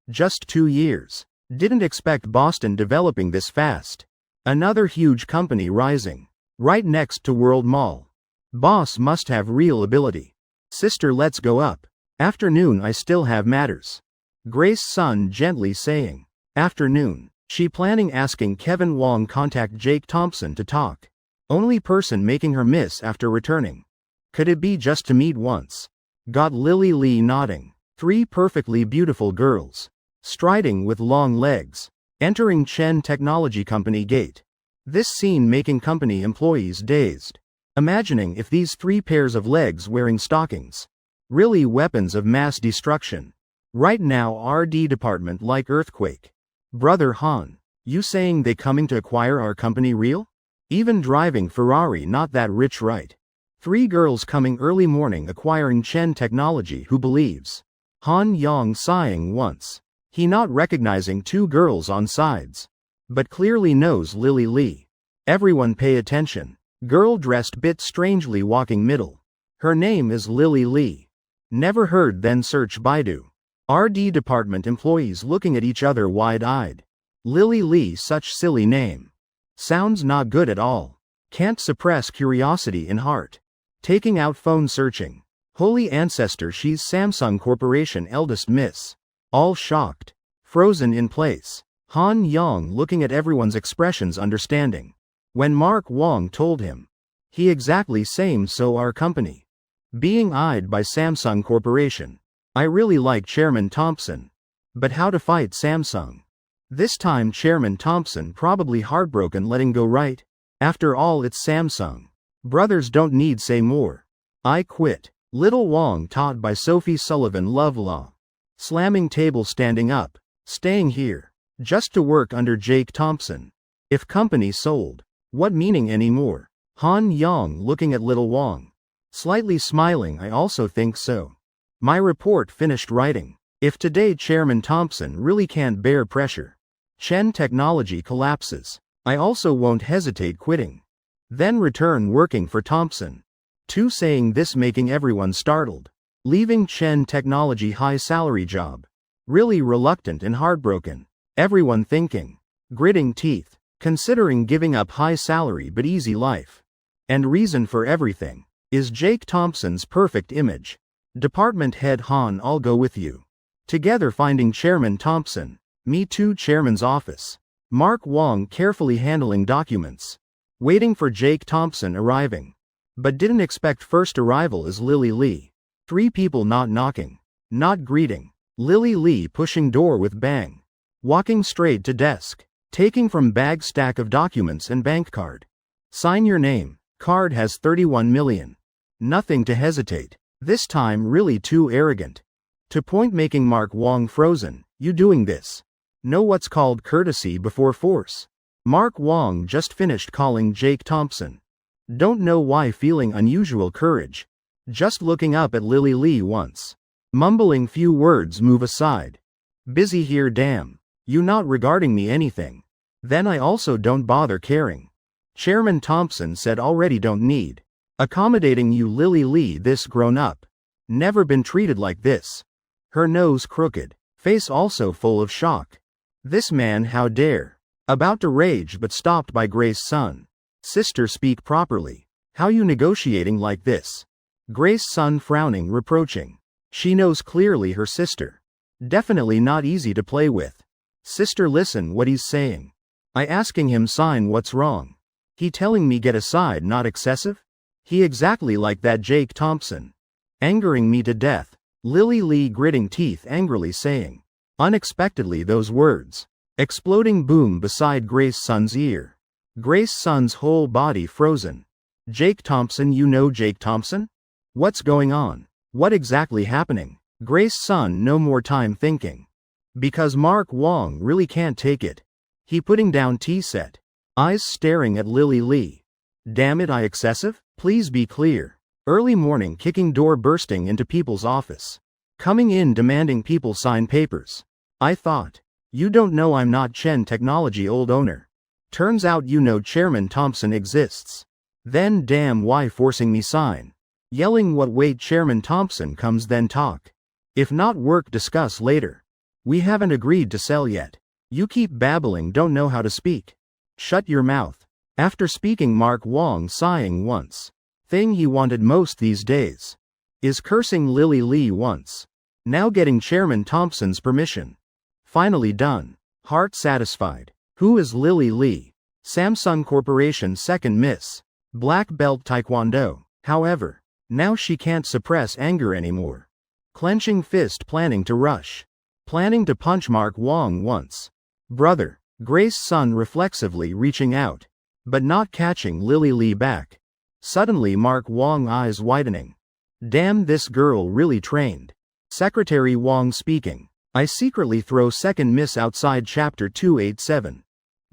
Speaker 1: Just 2 years. Didn't expect Boston developing this fast. Another huge company rising. Right next to World Mall. Boss must have real ability. Sister, let's go up. Afternoon, I still have matters. Grace Sun gently saying. Afternoon. She planning asking Kevin Wong contact Jake Thompson to talk. Only person making her miss after returning. Could it be just to meet once? Got Lily Lee nodding. 3 perfectly beautiful girls. Striding with long legs. Entering Chen Technology Company gate. This scene making company employees dazed. Imagining if these 3 pairs of legs wearing stockings. Really weapons of mass destruction. Right now RD department like earthquake. Brother Han, you saying they coming to acquire our company real? Even driving Ferrari not that rich, right? 3 girls coming early morning acquiring Chen Technology. Who believes? Han Yang sighing once. He not recognizing 2 girls on sides. But clearly knows Lily Lee. Everyone pay attention. Girl dressed bit strangely walking middle. Her name is Lily Lee. Never heard, then search Baidu. RD department employees looking at each other wide-eyed. Lily Lee, such silly name. Sounds not good at all. Can't suppress curiosity in heart. Taking out phone searching. Holy ancestor, she's Samsung Corporation eldest miss. All shocked. Frozen in place. Han Yang looking at everyone's expressions understanding. When Mark Wong told him. He exactly same, so our company. Being eyed by Samsung Corporation. I really like Chairman Thompson. But how to fight Samsung? This time Chairman Thompson probably heartbroken letting go, right? After all it's Samsung. Brothers don't need say more. I quit. Little Wong taught by Sophie Sullivan love law. Slamming table standing up. Staying here. Just to work under Jake Thompson. If company sold. What meaning anymore? Han Yang looking at Little Wong. Slightly smiling, I also think so. My report finished writing. If today Chairman Thompson really can't bear pressure. Chen Technology collapses. I also won't hesitate quitting. Then return working for Thompson. 2 saying this making everyone startled. Leaving Chen Technology high salary job. Really reluctant and heartbroken. Everyone thinking. Gritting teeth. Considering giving up high salary but easy life. And reason for everything. Is Jake Thompson's perfect image. Department head Han, I'll go with you. Together finding Chairman Thompson. Me too, Chairman's office. Mark Wong carefully handling documents. Waiting for Jake Thompson arriving. But didn't expect first arrival is Lily Lee. 3 people not knocking. Not greeting. Lily Lee pushing door with bang. Walking straight to desk. Taking from bag stack of documents and bank card. Sign your name. Card has 31 million. Nothing to hesitate. This time really too arrogant. To point making Mark Wong frozen. You doing this? Know what's called courtesy before force. Mark Wong just finished calling Jake Thompson. Don't know why feeling unusual courage. Just looking up at Lily Lee once. Mumbling few words move aside. Busy here, damn. You not regarding me anything. Then I also don't bother caring. Chairman Thompson said already don't need. Accommodating you, Lily Lee, this grown up. Never been treated like this. Her nose crooked. Face also full of shock. This man, how dare. About to rage but stopped by Grace Sun. Sister, speak properly. How you negotiating like this? Grace Sun frowning, reproaching. She knows clearly her sister. Definitely not easy to play with. Sister, listen what he's saying. I asking him sign, what's wrong? He telling me get aside, not excessive? He exactly like that Jake Thompson. Angering me to death. Lily Lee gritting teeth angrily saying. Unexpectedly those words. Exploding boom beside Grace Sun's ear. Grace Sun's whole body frozen. Jake Thompson, you know Jake Thompson? What's going on? What exactly happening? Grace Sun no more time thinking. Because Mark Wong really can't take it. He putting down tea set. Eyes staring at Lily Lee. Damn it, I excessive? Please be clear. Early morning kicking door bursting into people's office. Coming in demanding people sign papers. I thought. You don't know I'm not Chen Technology old owner. Turns out you know Chairman Thompson exists. Then damn why forcing me sign. Yelling what, wait, Chairman Thompson comes then talk. If not work discuss later. We haven't agreed to sell yet. You keep babbling, don't know how to speak. Shut your mouth. After speaking, Mark Wong sighing once. Thing he wanted most these days is cursing Lily Lee once. Now getting Chairman Thompson's permission. Finally done. Heart satisfied. Who is Lily Lee? Samsung Corporation's second Miss. Black belt Taekwondo. However, now she can't suppress anger anymore. Clenching fist, planning to rush. Planning to punch Mark Wong once. Brother. Grace's son reflexively reaching out, but not catching Lily Lee back. Suddenly Mark Wong eyes widening. Damn, this girl really trained. Secretary Wong speaking. I secretly throw second miss outside chapter 287.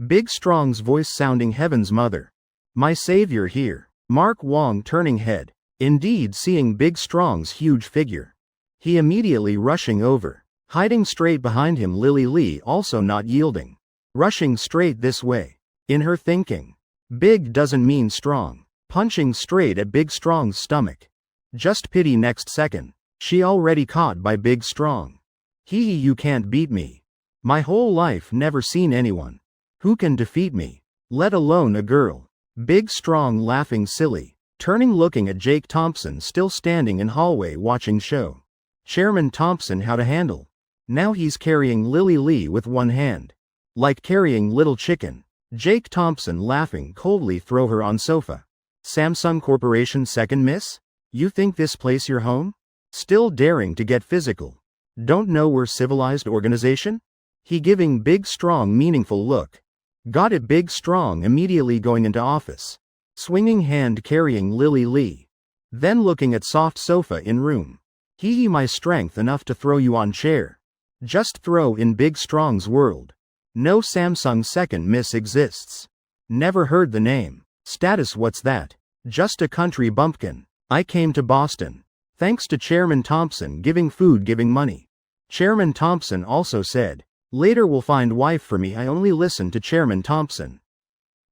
Speaker 1: Big Strong's voice sounding heaven's mother. My savior here. Mark Wong turning head. Indeed seeing Big Strong's huge figure. He immediately rushing over. Hiding straight behind him, Lily Lee also not yielding. Rushing straight this way. In her thinking. Big doesn't mean strong. Punching straight at Big Strong's stomach. Just pity next second. She already caught by Big Strong. Hee, you can't beat me. My whole life never seen anyone who can defeat me, let alone a girl. Big Strong laughing silly, turning looking at Jake Thompson still standing in hallway watching show. Chairman Thompson how to handle. Now he's carrying Lily Lee with one hand. Like carrying little chicken. Jake Thompson laughing coldly throw her on sofa. Samsung Corporation second miss? You think this place your home? Still daring to get physical. Don't know we're civilized organization? He giving Big Strong meaningful look. Got it. Big Strong immediately going into office. Swinging hand carrying Lily Lee. Then looking at soft sofa in room. Hee, my strength enough to throw you on chair. Just throw in Big Strong's world. No Samsung second miss exists. Never heard the name. Status what's that? Just a country bumpkin. I came to Boston. Thanks to Chairman Thompson giving food giving money. Chairman Thompson also said, later will find wife for me. I only listen to Chairman Thompson.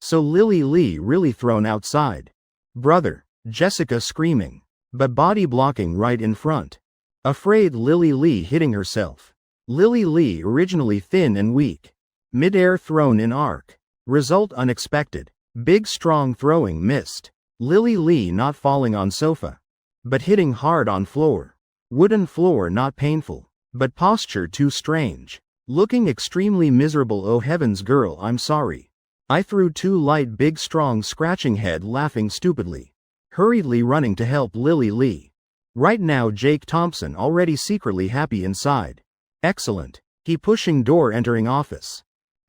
Speaker 1: So Lily Lee really thrown outside. Brother. Jessica screaming. But body blocking right in front. Afraid Lily Lee hitting herself. Lily Lee originally thin and weak. Mid-air thrown in arc. Result unexpected. Big Strong throwing missed. Lily Lee not falling on sofa, but hitting hard on floor. Wooden floor not painful, but posture too strange. Looking extremely miserable. Oh heavens girl, I'm sorry. I threw too light. Big Strong scratching head laughing stupidly. Hurriedly running to help Lily Lee. Right now Jake Thompson already secretly happy inside. Excellent. He pushing door entering office.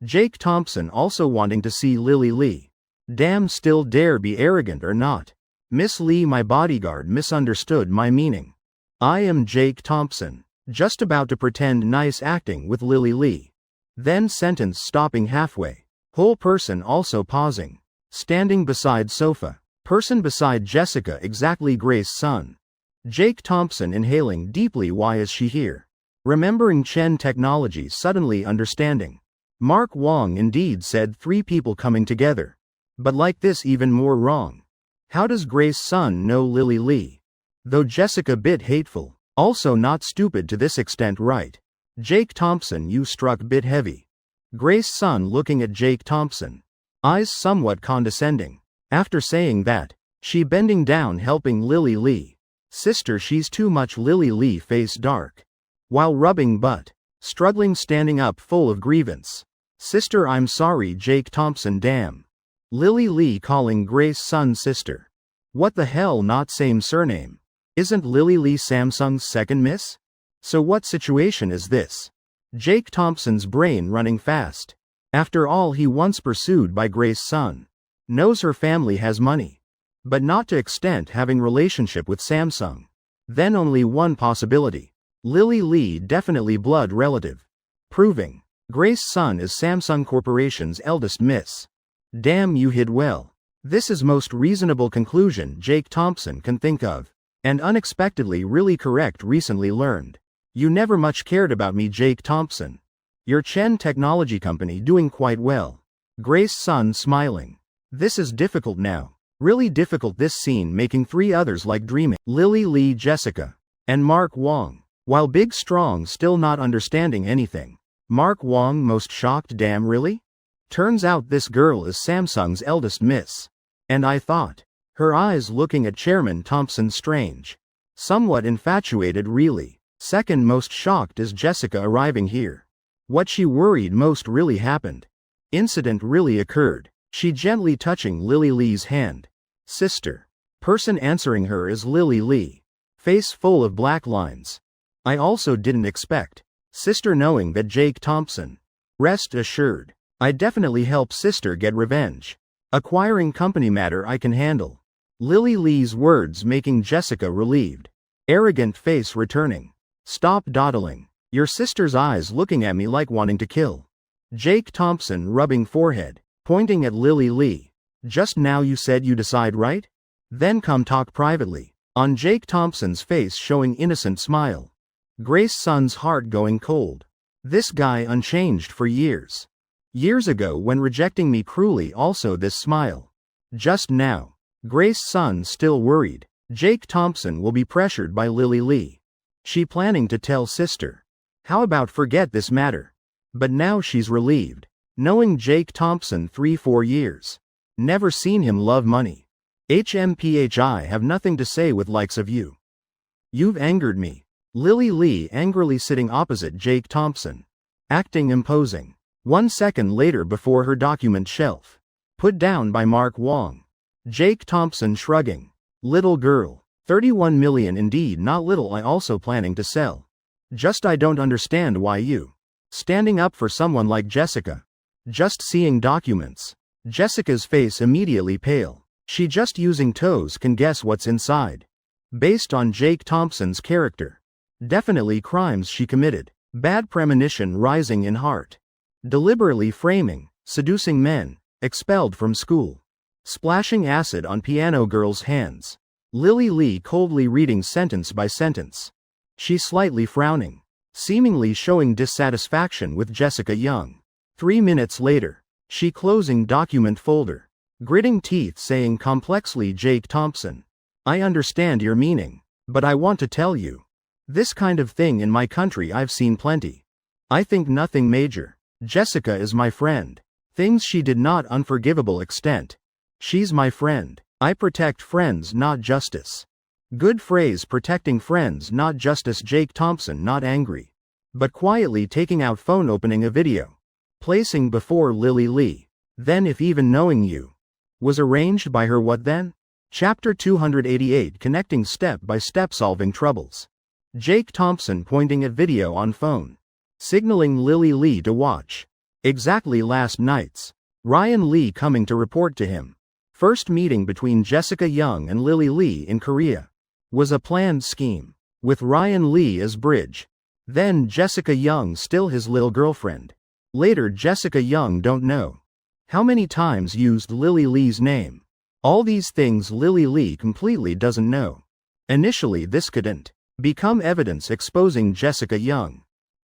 Speaker 1: Jake Thompson also wanting to see Lily Lee. Damn, still dare be arrogant or not. Miss Lee, my bodyguard misunderstood my meaning. I am Jake Thompson. Just about to pretend nice acting with Lily Lee. Then sentence stopping halfway. Whole person also pausing. Standing beside sofa. Person beside Jessica exactly Grace's son. Jake Thompson inhaling deeply. Why is she here? Remembering Chen technology suddenly understanding. Mark Wong indeed said 3 people coming together. But like this even more wrong. How does Grace's son know Lily Lee? Though Jessica bit hateful. Also not stupid to this extent, right? Jake Thompson you struck bit heavy. Grace's son looking at Jake Thompson. Eyes somewhat condescending. After saying that, she bending down helping Lily Lee. Sister she's too much. Lily Lee face dark. While rubbing butt. Struggling standing up full of grievance. Sister I'm sorry Jake Thompson damn. Lily Lee calling Grace's son sister. What the hell, not same surname. Isn't Lily Lee Samsung's second miss? So what situation is this? Jake Thompson's brain running fast. After all he once pursued by Grace's son. Knows her family has money. But not to extent having relationship with Samsung. Then only one possibility. Lily Lee definitely blood relative. Proving. Grace's son is Samsung Corporation's eldest miss. Damn, you hid well. This is most reasonable conclusion Jake Thompson can think of. And unexpectedly really correct. Recently learned. You never much cared about me Jake Thompson. Your Chen technology company doing quite well. Grace's son smiling. This is difficult now. Really difficult this scene making 3 others like dreaming. Lily Lee, Jessica. And Mark Wong. While Big Strong still not understanding anything. Mark Wong most shocked. Damn really? Turns out this girl is Samsung's eldest miss. And I thought. Her eyes looking at Chairman Thompson strange. Somewhat infatuated really. Second most shocked is Jessica arriving here. What she worried most really happened. Incident really occurred. She gently touching Lily Lee's hand. Sister. Person answering her is Lily Lee. Face full of black lines. I also didn't expect. Sister knowing that Jake Thompson. Rest assured. I definitely help sister get revenge. Acquiring company matter I can handle. Lily Lee's words making Jessica relieved. Arrogant face returning. Stop dawdling. Your sister's eyes looking at me like wanting to kill. Jake Thompson rubbing forehead, pointing at Lily Lee. Just now you said you decide right? Then come talk privately. On Jake Thompson's face showing innocent smile. Grace Sun's heart going cold. This guy unchanged for years. Years ago when rejecting me cruelly also this smile. Just now. Grace Sun still worried. Jake Thompson will be pressured by Lily Lee. She planning to tell sister. How about forget this matter? But now she's relieved. Knowing Jake Thompson 3-4 years. Never seen him love money. HMPHI have nothing to say with likes of you. You've angered me. Lily Lee angrily sitting opposite Jake Thompson. Acting imposing. 1 second later before her document shelf. Put down by Mark Wong. Jake Thompson shrugging. Little girl. 31 million indeed not little I also planning to sell. Just I don't understand why you. Standing up for someone like Jessica. Just seeing documents. Jessica's face immediately pale. She just using toes can guess what's inside. Based on Jake Thompson's character. Definitely crimes she committed. Bad premonition rising in heart. Deliberately framing, seducing men, expelled from school. Splashing acid on piano girl's hands. Lily Lee coldly reading sentence by sentence. She slightly frowning. Seemingly showing dissatisfaction with Jessica Young. 3 minutes later. She closing document folder. Gritting teeth saying complexly Jake Thompson. I understand your meaning. But I want to tell you. This kind of thing in my country I've seen plenty. I think nothing major. Jessica is my friend. Things she did not unforgivable extent. She's my friend. I protect friends not justice. Good phrase protecting friends not justice Jake Thompson not angry. But quietly taking out phone opening a video. Placing before Lily Lee. Then if even knowing you. Was arranged by her what then? Chapter 288 connecting step by step solving troubles. Jake Thompson pointing at video on phone. Signaling Lily Lee to watch. Exactly last night's. Ryan Lee coming to report to him. First meeting between Jessica Young and Lily Lee in Korea. Was a planned scheme. With Ryan Lee as bridge. Then Jessica Young still his little girlfriend. Later Jessica Young don't know. How many times used Lily Lee's name. All these things Lily Lee completely doesn't know. Initially this couldn't become evidence exposing Jessica Young.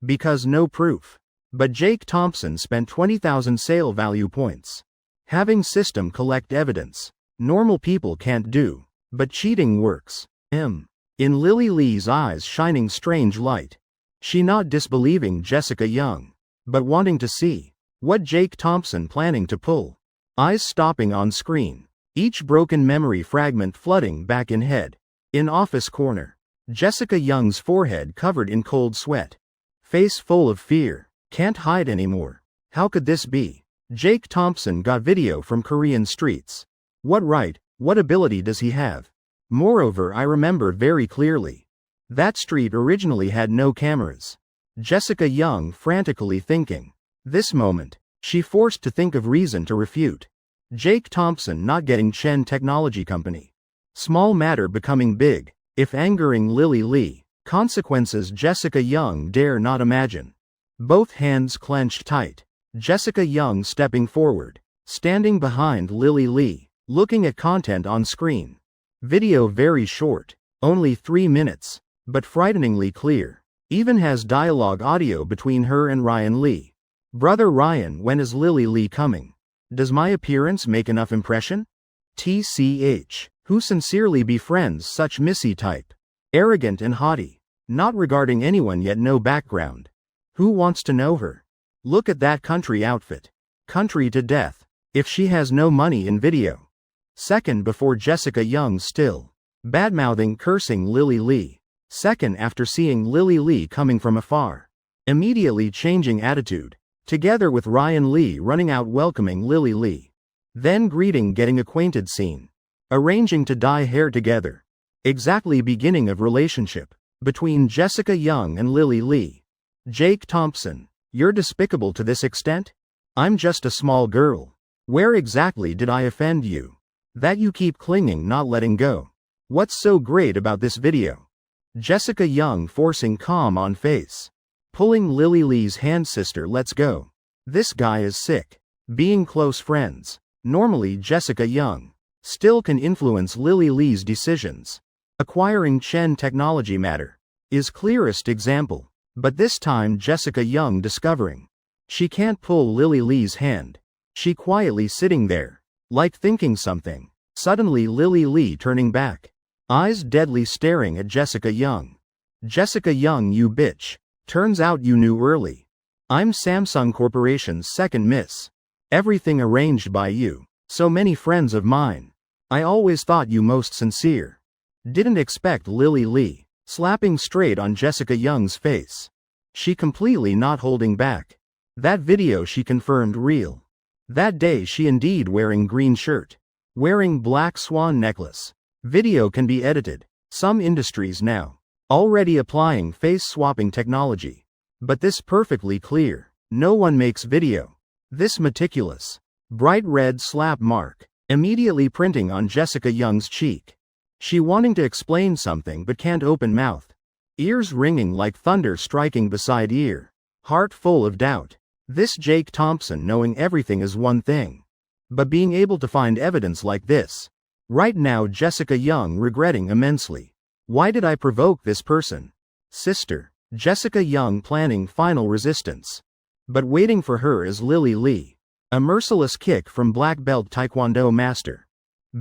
Speaker 1: Because no proof. But Jake Thompson spent 20,000 sale value points. Having system collect evidence. Normal people can't do. But cheating works. In Lily Lee's eyes shining strange light. She not disbelieving Jessica Young. But wanting to see. What Jake Thompson planning to pull. Eyes stopping on screen. Each broken memory fragment flooding back in head. In office corner. Jessica Young's forehead covered in cold sweat. Face full of fear. Can't hide anymore. How could this be? Jake Thompson got video from Korean streets. What right, what ability does he have? Moreover I remember very clearly. That street originally had no cameras. Jessica Young frantically thinking. This moment, she forced to think of reason to refute. Jake Thompson not getting Chen Technology Company. Small matter becoming big, if angering Lily Lee. Consequences Jessica Young dare not imagine. Both hands clenched tight. Jessica Young stepping forward. Standing behind Lily Lee. Looking at content on screen. Video very short. Only 3 minutes. But frighteningly clear. Even has dialogue audio between her and Ryan Lee. Brother Ryan, when is Lily Lee coming? Does my appearance make enough impression? TCH. Who sincerely befriends such missy type? Arrogant and haughty. Not regarding anyone yet no background. Who wants to know her? Look at that country outfit. Country to death. If she has no money in video. Second before Jessica Young still. Badmouthing cursing Lily Lee. Second after seeing Lily Lee coming from afar. Immediately changing attitude. Together with Ryan Lee running out welcoming Lily Lee. Then greeting getting acquainted scene. Arranging to dye hair together. Exactly beginning of relationship. Between Jessica Young and Lily Lee. Jake Thompson. You're despicable to this extent? I'm just a small girl. Where exactly did I offend you? That you keep clinging not letting go. What's so great about this video? Jessica Young forcing calm on face. Pulling Lily Lee's hand sister let's go. This guy is sick. Being close friends. Normally Jessica Young. Still can influence Lily Lee's decisions. Acquiring Chen technology matter. Is clearest example. But this time Jessica Young discovering. She can't pull Lily Lee's hand. She quietly sitting there. Like thinking something. Suddenly Lily Lee turning back. Eyes deadly staring at Jessica Young. Jessica Young you bitch. Turns out you knew early. I'm Samsung Corporation's second miss. Everything arranged by you. So many friends of mine. I always thought you most sincere. Didn't expect Lily Lee. Slapping straight on Jessica Young's face. She completely not holding back. That video she confirmed real. That day she indeed wearing green shirt. Wearing black swan necklace. Video can be edited. Some industries now. Already applying face swapping technology. But this perfectly clear. No one makes video. This meticulous. Bright red slap mark. Immediately printing on Jessica Young's cheek. She wanting to explain something but can't open mouth. Ears ringing like thunder striking beside ear. Heart full of doubt. This Jake Thompson knowing everything is one thing. But being able to find evidence like this. Right now Jessica Young regretting immensely. Why did I provoke this person? Sister. Jessica Young planning final resistance. But waiting for her is Lily Lee. A merciless kick from black belt taekwondo master.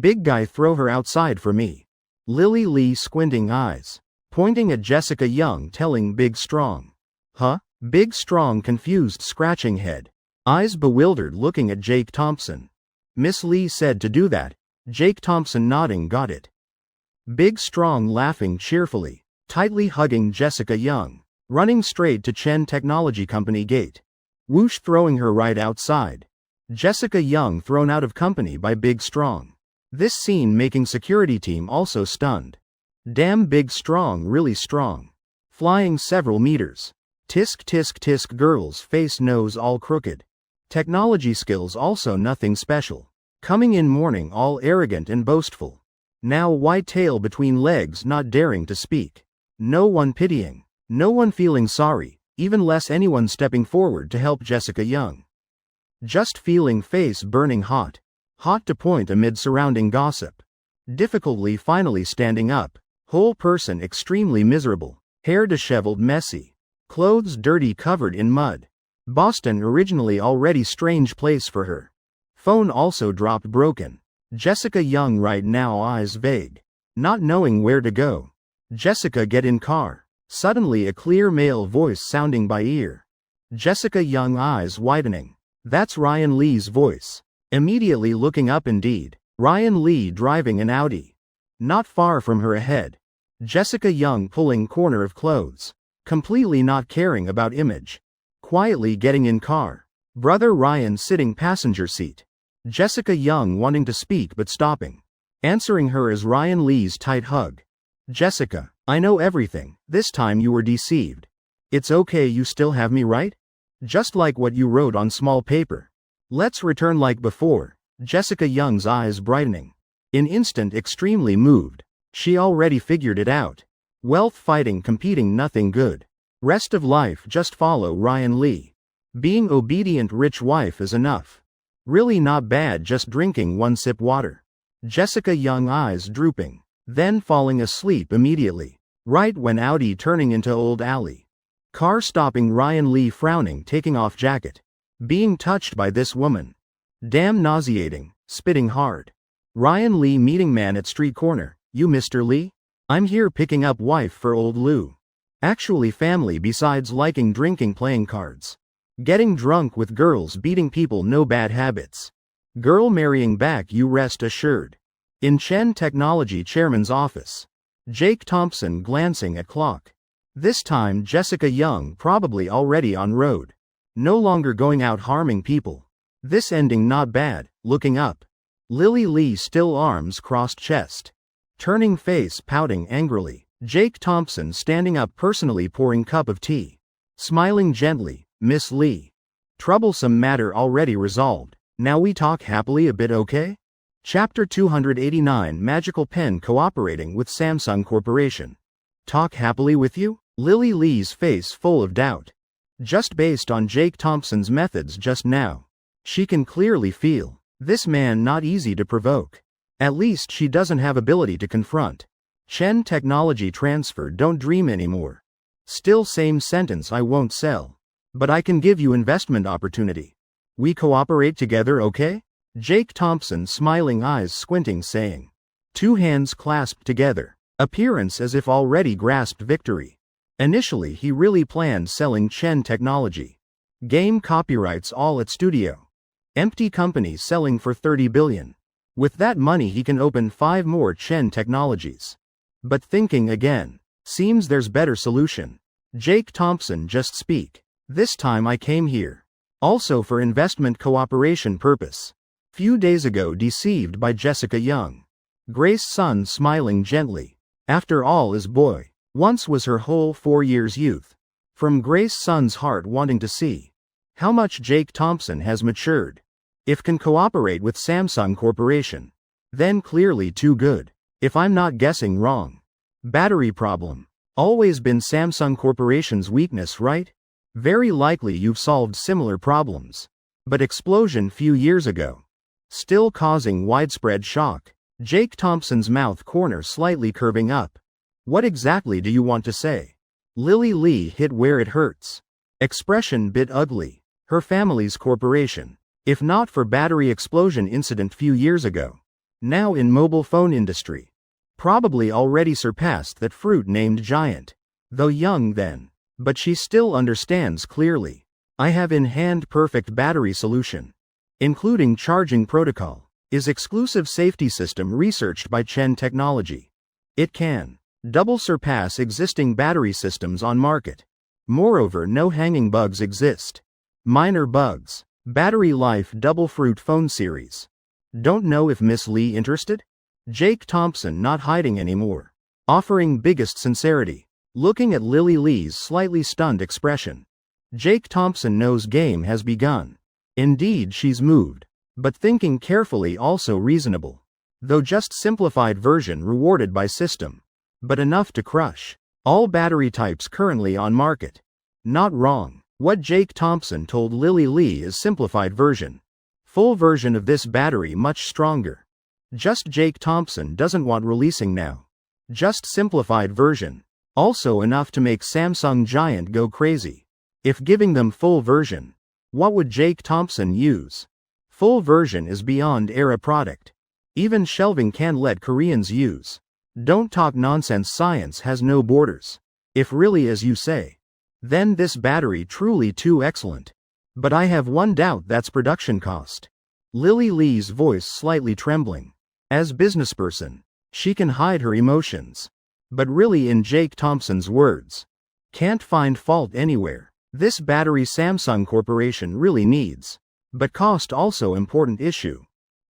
Speaker 1: Big guy throw her outside for me. Lily Lee squinting eyes. Pointing at Jessica Young telling Big Strong. Huh? Big Strong confused scratching head. Eyes bewildered looking at Jake Thompson. Miss Lee said to do that. Jake Thompson nodding got it. Big Strong laughing cheerfully. Tightly hugging Jessica Young. Running straight to Chen Technology Company gate. Whoosh throwing her right outside. Jessica Young thrown out of company by Big Strong. This scene making security team also stunned. Damn Big Strong really strong. Flying several meters. Tisk tisk tisk girl's face nose all crooked. Technology skills also nothing special. Coming in morning all arrogant and boastful. Now white tail between legs not daring to speak. No one pitying. No one feeling sorry, even less anyone stepping forward to help Jessica Young. Just feeling face burning hot. Hot to point amid surrounding gossip. Difficultly finally standing up. Whole person extremely miserable. Hair disheveled messy. Clothes dirty covered in mud. Boston originally already strange place for her. Phone also dropped broken. Jessica Young right now eyes vague. Not knowing where to go. Jessica get in car. Suddenly a clear male voice sounding by ear. Jessica Young eyes widening. That's Ryan Lee's voice. Immediately looking up indeed. Ryan Lee driving an Audi. Not far from her ahead. Jessica Young pulling corner of clothes. Completely not caring about image. Quietly getting in car. Brother Ryan sitting passenger seat. Jessica Young wanting to speak but stopping. Answering her is Ryan Lee's tight hug. Jessica, I know everything, this time you were deceived. It's okay you still have me right? Just like what you wrote on small paper. Let's return like before. Jessica Young's eyes brightening. In instant extremely moved. She already figured it out. Wealth fighting competing nothing good. Rest of life just follow Ryan Lee. Being obedient rich wife is enough. Really not bad just drinking one sip water. Jessica Young eyes drooping. Then falling asleep immediately. Right when Audi turning into old alley. Car stopping Ryan Lee frowning taking off jacket. Being touched by this woman. Damn nauseating, spitting hard. Ryan Lee meeting man at street corner. You Mr. Lee? I'm here picking up wife for old Lou. Actually family besides liking drinking playing cards. Getting drunk with girls, beating people, no bad habits. Girl marrying back, you rest assured. In Chen Technology Chairman's office. Jake Thompson glancing at clock. This time Jessica Young probably already on road. No longer going out harming people. This ending not bad, looking up. Lily Lee still arms crossed chest. Turning face pouting angrily. Jake Thompson standing up personally pouring cup of tea. Smiling gently, Miss Lee. Troublesome matter already resolved. Now we talk happily a bit, okay? Chapter 289 Magical Pen cooperating with Samsung Corporation. Talk happily with you? Lily Lee's face full of doubt. Just based on Jake Thompson's methods just now. She can clearly feel. This man not easy to provoke. At least she doesn't have ability to confront. Chen Technology transfer, don't dream anymore. Still same sentence, I won't sell. But I can give you investment opportunity. We cooperate together, okay? Jake Thompson smiling eyes squinting saying. Two hands clasped together. Appearance as if already grasped victory. Initially he really planned selling Chen Technology. Game copyrights all at studio. Empty company selling for 30 billion. With that money he can open 5 more Chen Technologies. But thinking again. Seems there's better solution. Jake Thompson just speak. This time I came here. Also for investment cooperation purpose. Few days ago deceived by Jessica Young. Grace Sun smiling gently. After all is boy. Once was her whole 4 years youth. From Grace Sun's heart wanting to see. How much Jake Thompson has matured. If can cooperate with Samsung Corporation. Then clearly too good. If I'm not guessing wrong. Battery problem. Always been Samsung Corporation's weakness, right? Very likely you've solved similar problems. But explosion few years ago. Still causing widespread shock. Jake Thompson's mouth corner slightly curving up. What exactly do you want to say? Lily Lee hit where it hurts. Expression bit ugly. Her family's corporation. If not for battery explosion incident few years ago. Now in mobile phone industry. Probably already surpassed that fruit named Giant. Though young then. But she still understands clearly. I have in hand perfect battery solution. Including charging protocol. Is exclusive safety system researched by Chen Technology. It can double surpass existing battery systems on market. Moreover, no hanging bugs exist. Minor bugs. Battery life double fruit phone series. Don't know if Miss Lee interested? Jake Thompson not hiding anymore. Offering biggest sincerity. Looking at Lily Lee's slightly stunned expression. Jake Thompson knows game has begun. Indeed she's moved. But thinking carefully also reasonable. Though just simplified version rewarded by system. But enough to crush. All battery types currently on market. Not wrong. What Jake Thompson told Lily Lee is simplified version. Full version of this battery much stronger. Just Jake Thompson doesn't want releasing now. Just simplified version. Also enough to make Samsung Giant go crazy. If giving them full version. What would Jake Thompson use? Full version is beyond era product. Even shelving can let Koreans use. Don't talk nonsense, science has no borders. If really as you say. Then this battery truly too excellent. But I have one doubt, that's production cost. Lily Lee's voice slightly trembling. As businessperson, she can hide her emotions. But really in Jake Thompson's words. Can't find fault anywhere. This battery Samsung Corporation really needs. But cost also important issue.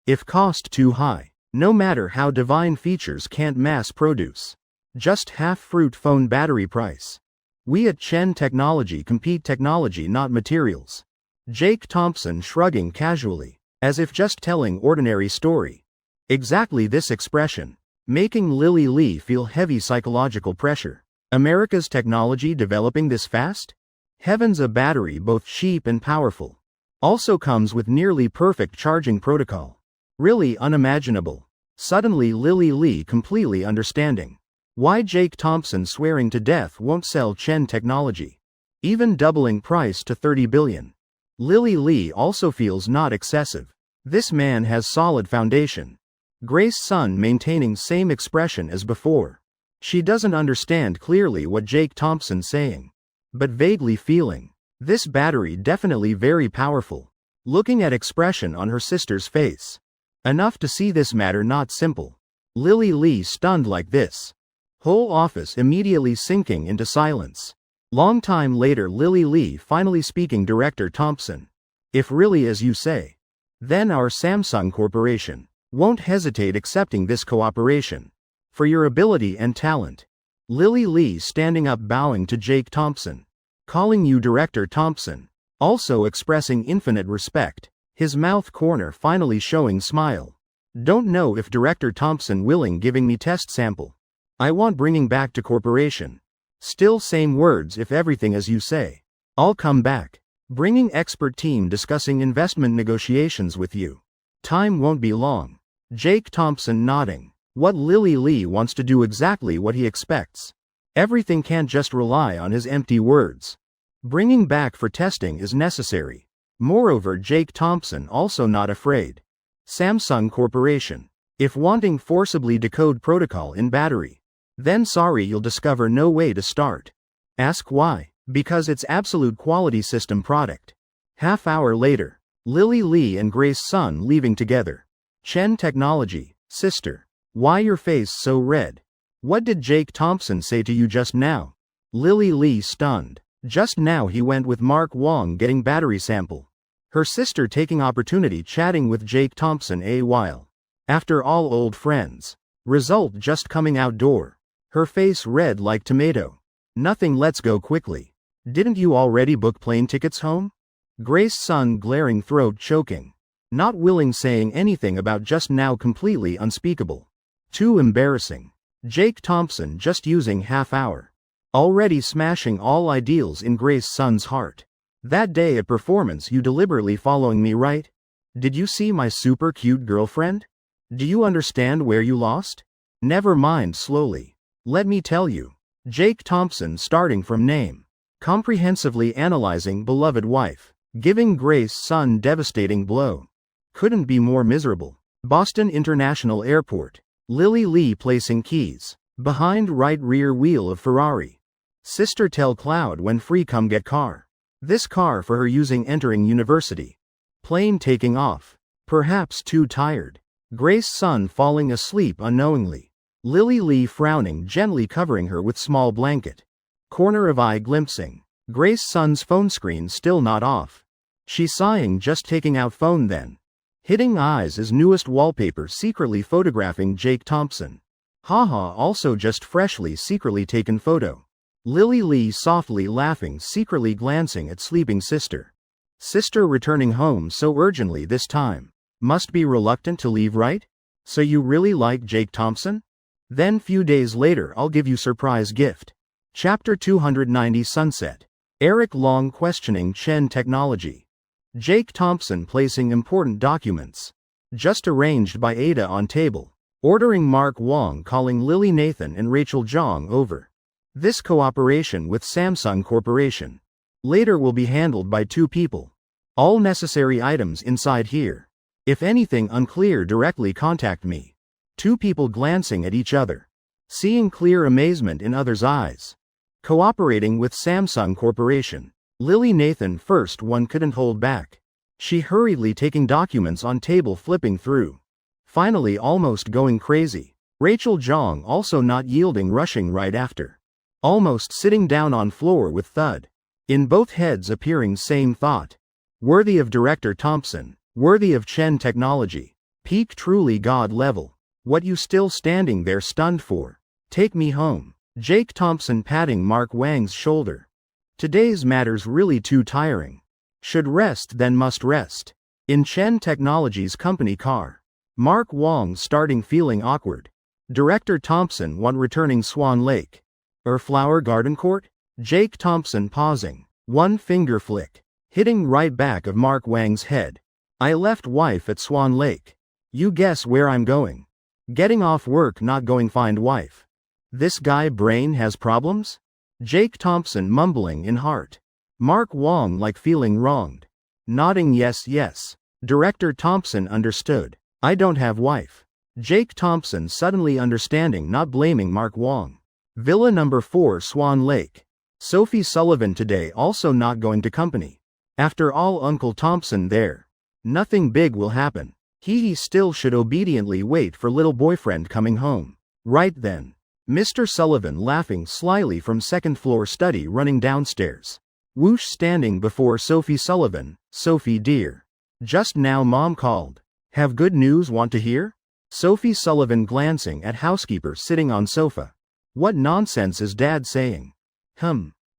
Speaker 1: If cost too high, no matter how divine features can't mass produce. Just half fruit phone battery price. We at Chen Technology compete technology not materials. Jake Thompson shrugging casually, as if just telling ordinary story. Exactly this expression, making Lily Lee feel heavy psychological pressure. America's technology developing this fast? Heavens, a battery both cheap and powerful. Also comes with nearly perfect charging protocol. Really unimaginable. Suddenly Lily Lee completely understanding. Why Jake Thompson swearing to death won't sell Chen Technology. Even doubling price to 30 billion. Lily Lee also feels not excessive. This man has solid foundation. Grace Sun maintaining same expression as before. She doesn't understand clearly what Jake Thompson saying. But vaguely feeling. This battery definitely very powerful. Looking at expression on her sister's face. Enough to see this matter not simple. Lily Lee stunned like this. Whole office immediately sinking into silence. Long time later Lily Lee finally speaking. Director Thompson. If really as you say, then our Samsung Corporation won't hesitate accepting this cooperation. For your ability and talent. Lily Lee standing up bowing to Jake Thompson. Calling you Director Thompson. Also expressing infinite respect. His mouth corner finally showing smile. Don't know if Director Thompson willing giving me test sample. I want bringing back to corporation. Still same words if everything as you say. I'll come back. Bringing expert team discussing investment negotiations with you. Time won't be long. Jake Thompson nodding. What Lily Lee wants to do exactly what he expects. Everything can't just rely on his empty words. Bringing back for testing is necessary. Moreover Jake Thompson also not afraid. Samsung Corporation. If wanting forcibly decode protocol in battery. Then sorry you'll discover no way to start. Ask why. Because it's absolute quality system product. Half hour later. Lily Lee and Grace Sun leaving together. Chen Technology. Sister. Why your face so red? What did Jake Thompson say to you just now? Lily Lee stunned. Just now he went with Mark Wong getting battery sample. Her sister taking opportunity chatting with Jake Thompson a while. After all old friends. Result just coming outdoor. Her face red like tomato. Nothing let's go quickly. Didn't you already book plane tickets home? Grace Sun glaring throat choking. Not willing saying anything about just now completely unspeakable. Too embarrassing. Jake Thompson just using half hour. Already smashing all ideals in Grace Sun's heart. That day at performance you deliberately following me right? Did you see my super cute girlfriend? Do you understand where you lost? Never mind slowly. Let me tell you. Jake Thompson starting from name. Comprehensively analyzing beloved wife. Giving Grace Sun devastating blow. Couldn't be more miserable. Boston International Airport. Lily Lee placing keys. Behind right rear wheel of Ferrari. Sister tell Cloud when free come get car. This car for her using entering university. Plane taking off. Perhaps too tired. Grace Sun falling asleep unknowingly. Lily Lee frowning gently covering her with small blanket. Corner of eye glimpsing. Grace Sun's phone screen still not off. She sighing just taking out phone then. Hitting eyes as newest wallpaper secretly photographing Jake Thompson. Haha also just freshly secretly taken photo. Lily Lee softly laughing secretly glancing at sleeping sister. Sister returning home so urgently this time. Must be reluctant to leave right? So you really like Jake Thompson? Then few days later I'll give you surprise gift. Chapter 290 Sunset. Eric Long questioning Chen Technology. Jake Thompson placing important documents. Just arranged by Ada on table. Ordering Mark Wong calling Lily Nathan and Rachel Zhang over. This cooperation with Samsung Corporation. Later will be handled by two people. All necessary items inside here. If anything unclear directly contact me. Two people glancing at each other. Seeing clear amazement in others' eyes. Cooperating with Samsung Corporation. Lily Nathan first one couldn't hold back. She hurriedly taking documents on table flipping through. Finally almost going crazy. Rachel Zhang also not yielding rushing right after. Almost sitting down on floor with thud. In both heads appearing same thought. Worthy of Director Thompson. Worthy of Chen Technology. Peak truly God level. What you still standing there stunned for? Take me home. Jake Thompson patting Mark Wang's shoulder. Today's matters really too tiring. Should rest then must rest. In Chen Technology's company car. Mark Wong starting feeling awkward. Director Thompson want returning Swan Lake. Flower Garden Court? Jake Thompson pausing. One finger flick. Hitting right back of Mark Wang's head. I left wife at Swan Lake. You guess where I'm going. Getting off work not going find wife. This guy brain has problems? Jake Thompson mumbling in heart. Mark Wong like feeling wronged. Nodding yes. Director Thompson understood. I don't have wife. Jake Thompson suddenly understanding not blaming Mark Wong. Villa number 4 Swan Lake. Sophie Sullivan today also not going to company. After all, Uncle Thompson there. Nothing big will happen. He still should obediently wait for little boyfriend coming home. Right then. Mr. Sullivan laughing slyly from second floor study running downstairs. Whoosh standing before Sophie Sullivan. Sophie dear. Just now mom called. Have good news want to hear? Sophie Sullivan glancing at housekeeper sitting on sofa. What nonsense is dad saying?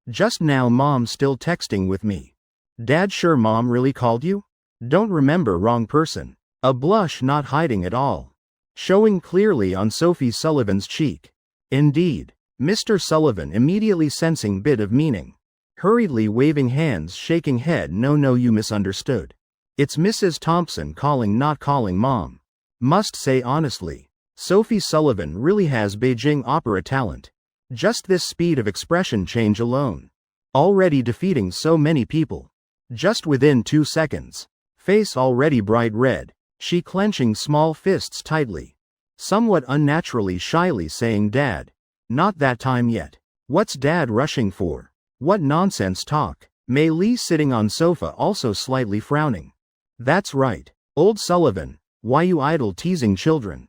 Speaker 1: Just now mom still texting with me. Dad sure mom really called you? Don't remember wrong person. A blush not hiding at all. Showing clearly on Sophie Sullivan's cheek. Indeed. Mr. Sullivan immediately sensing bit of meaning. Hurriedly waving hands shaking head no you misunderstood. It's Mrs. Thompson calling not calling mom. Must say honestly. Sophie Sullivan really has Beijing opera talent. Just this speed of expression change alone. Already defeating so many people. Just within 2 seconds. Face already bright red. She clenching small fists tightly. Somewhat unnaturally shyly saying dad. Not that time yet. What's dad rushing for? What nonsense talk? Mei Li sitting on sofa also slightly frowning. That's right. Old Sullivan. Why you idle teasing children?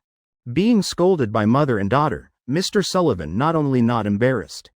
Speaker 1: Being scolded by mother and daughter. Mr. Sullivan not only not embarrassed.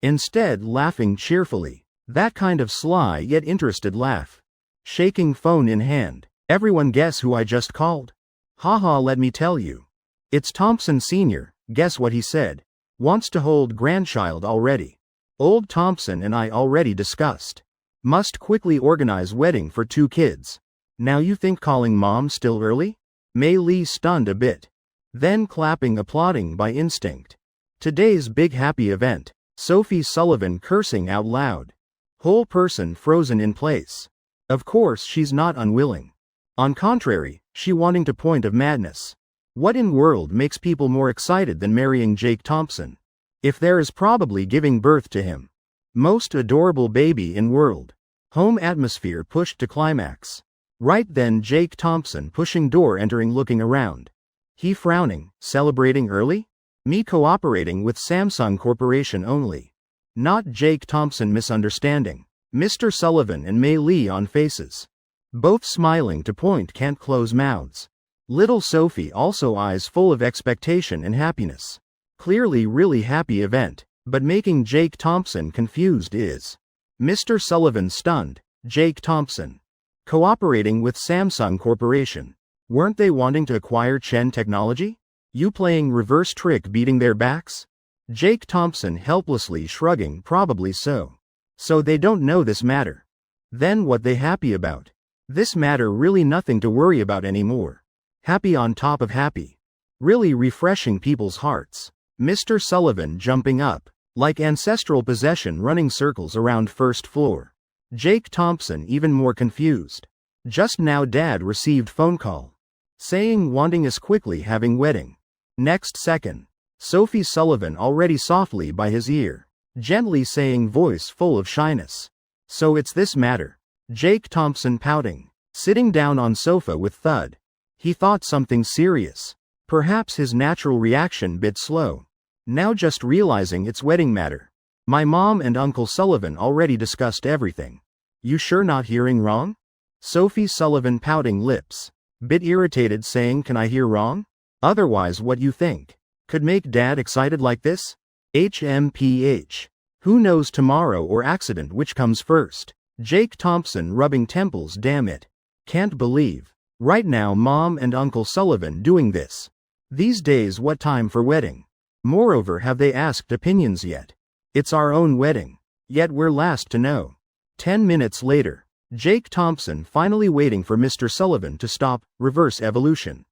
Speaker 1: Instead laughing cheerfully. That kind of sly yet interested laugh. Shaking phone in hand. Everyone guess who I just called? Haha, let me tell you. It's Thompson Sr., guess what he said? Wants to hold grandchild already. Old Thompson and I already discussed. Must quickly organize wedding for 2 kids. Now you think calling mom still early? Mei Li stunned a bit. Then clapping applauding by instinct. Today's big happy event. Sophie Sullivan cursing out loud. Whole person frozen in place. Of course she's not unwilling. On contrary, she wanting to point of madness. What in world makes people more excited than marrying Jake Thompson? If there is probably giving birth to him. Most adorable baby in world. Home atmosphere pushed to climax. Right then Jake Thompson pushing door entering looking around. He frowning, celebrating early? Me cooperating with Samsung Corporation only. Not Jake Thompson misunderstanding. Mr. Sullivan and Mei Li on faces. Both smiling to point can't close mouths. Little Sophie also eyes full of expectation and happiness. Clearly really happy event, but making Jake Thompson confused is. Mr. Sullivan stunned. Jake Thompson. Cooperating with Samsung Corporation. Weren't they wanting to acquire Chen Technology? You playing reverse trick beating their backs? Jake Thompson helplessly shrugging probably so. So they don't know this matter. Then what they happy about? This matter really nothing to worry about anymore. Happy on top of happy. Really refreshing people's hearts. Mr. Sullivan jumping up, like ancestral possession running circles around first floor. Jake Thompson even more confused. Just now dad received phone call. Saying wanting us quickly having wedding. Next second. Sophie Sullivan already softly by his ear. Gently saying voice full of shyness. So it's this matter. Jake Thompson pouting. Sitting down on sofa with thud. He thought something serious. Perhaps his natural reaction bit slow. Now just realizing it's wedding matter. My mom and Uncle Sullivan already discussed everything. You sure not hearing wrong? Sophie Sullivan pouting lips. Bit irritated saying can I hear wrong? Otherwise what you think? Could make dad excited like this? HMPH. Who knows tomorrow or accident which comes first? Jake Thompson rubbing temples damn it. Can't believe. Right now mom and Uncle Sullivan doing this. These days what time for wedding? Moreover have they asked opinions yet? It's our own wedding. Yet we're last to know. 10 minutes later. Jake Thompson finally waiting for Mr. Sullivan to stop, reverse evolution.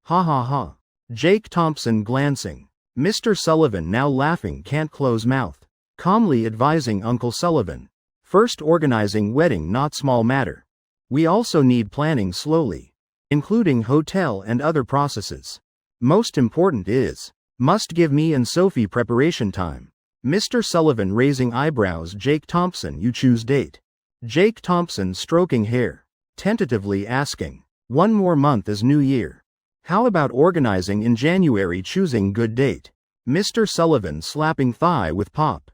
Speaker 1: Ha ha ha. Jake Thompson glancing. Mr. Sullivan now laughing can't close mouth. Calmly advising Uncle Sullivan. First organizing wedding not small matter. We also need planning slowly. Including hotel and other processes. Most important is. Must give me and Sophie preparation time. Mr. Sullivan raising eyebrows. Jake Thompson you choose date. Jake Thompson stroking hair. Tentatively asking. 1 more month is New Year. How about organizing in January choosing good date? Mr. Sullivan slapping thigh with pop.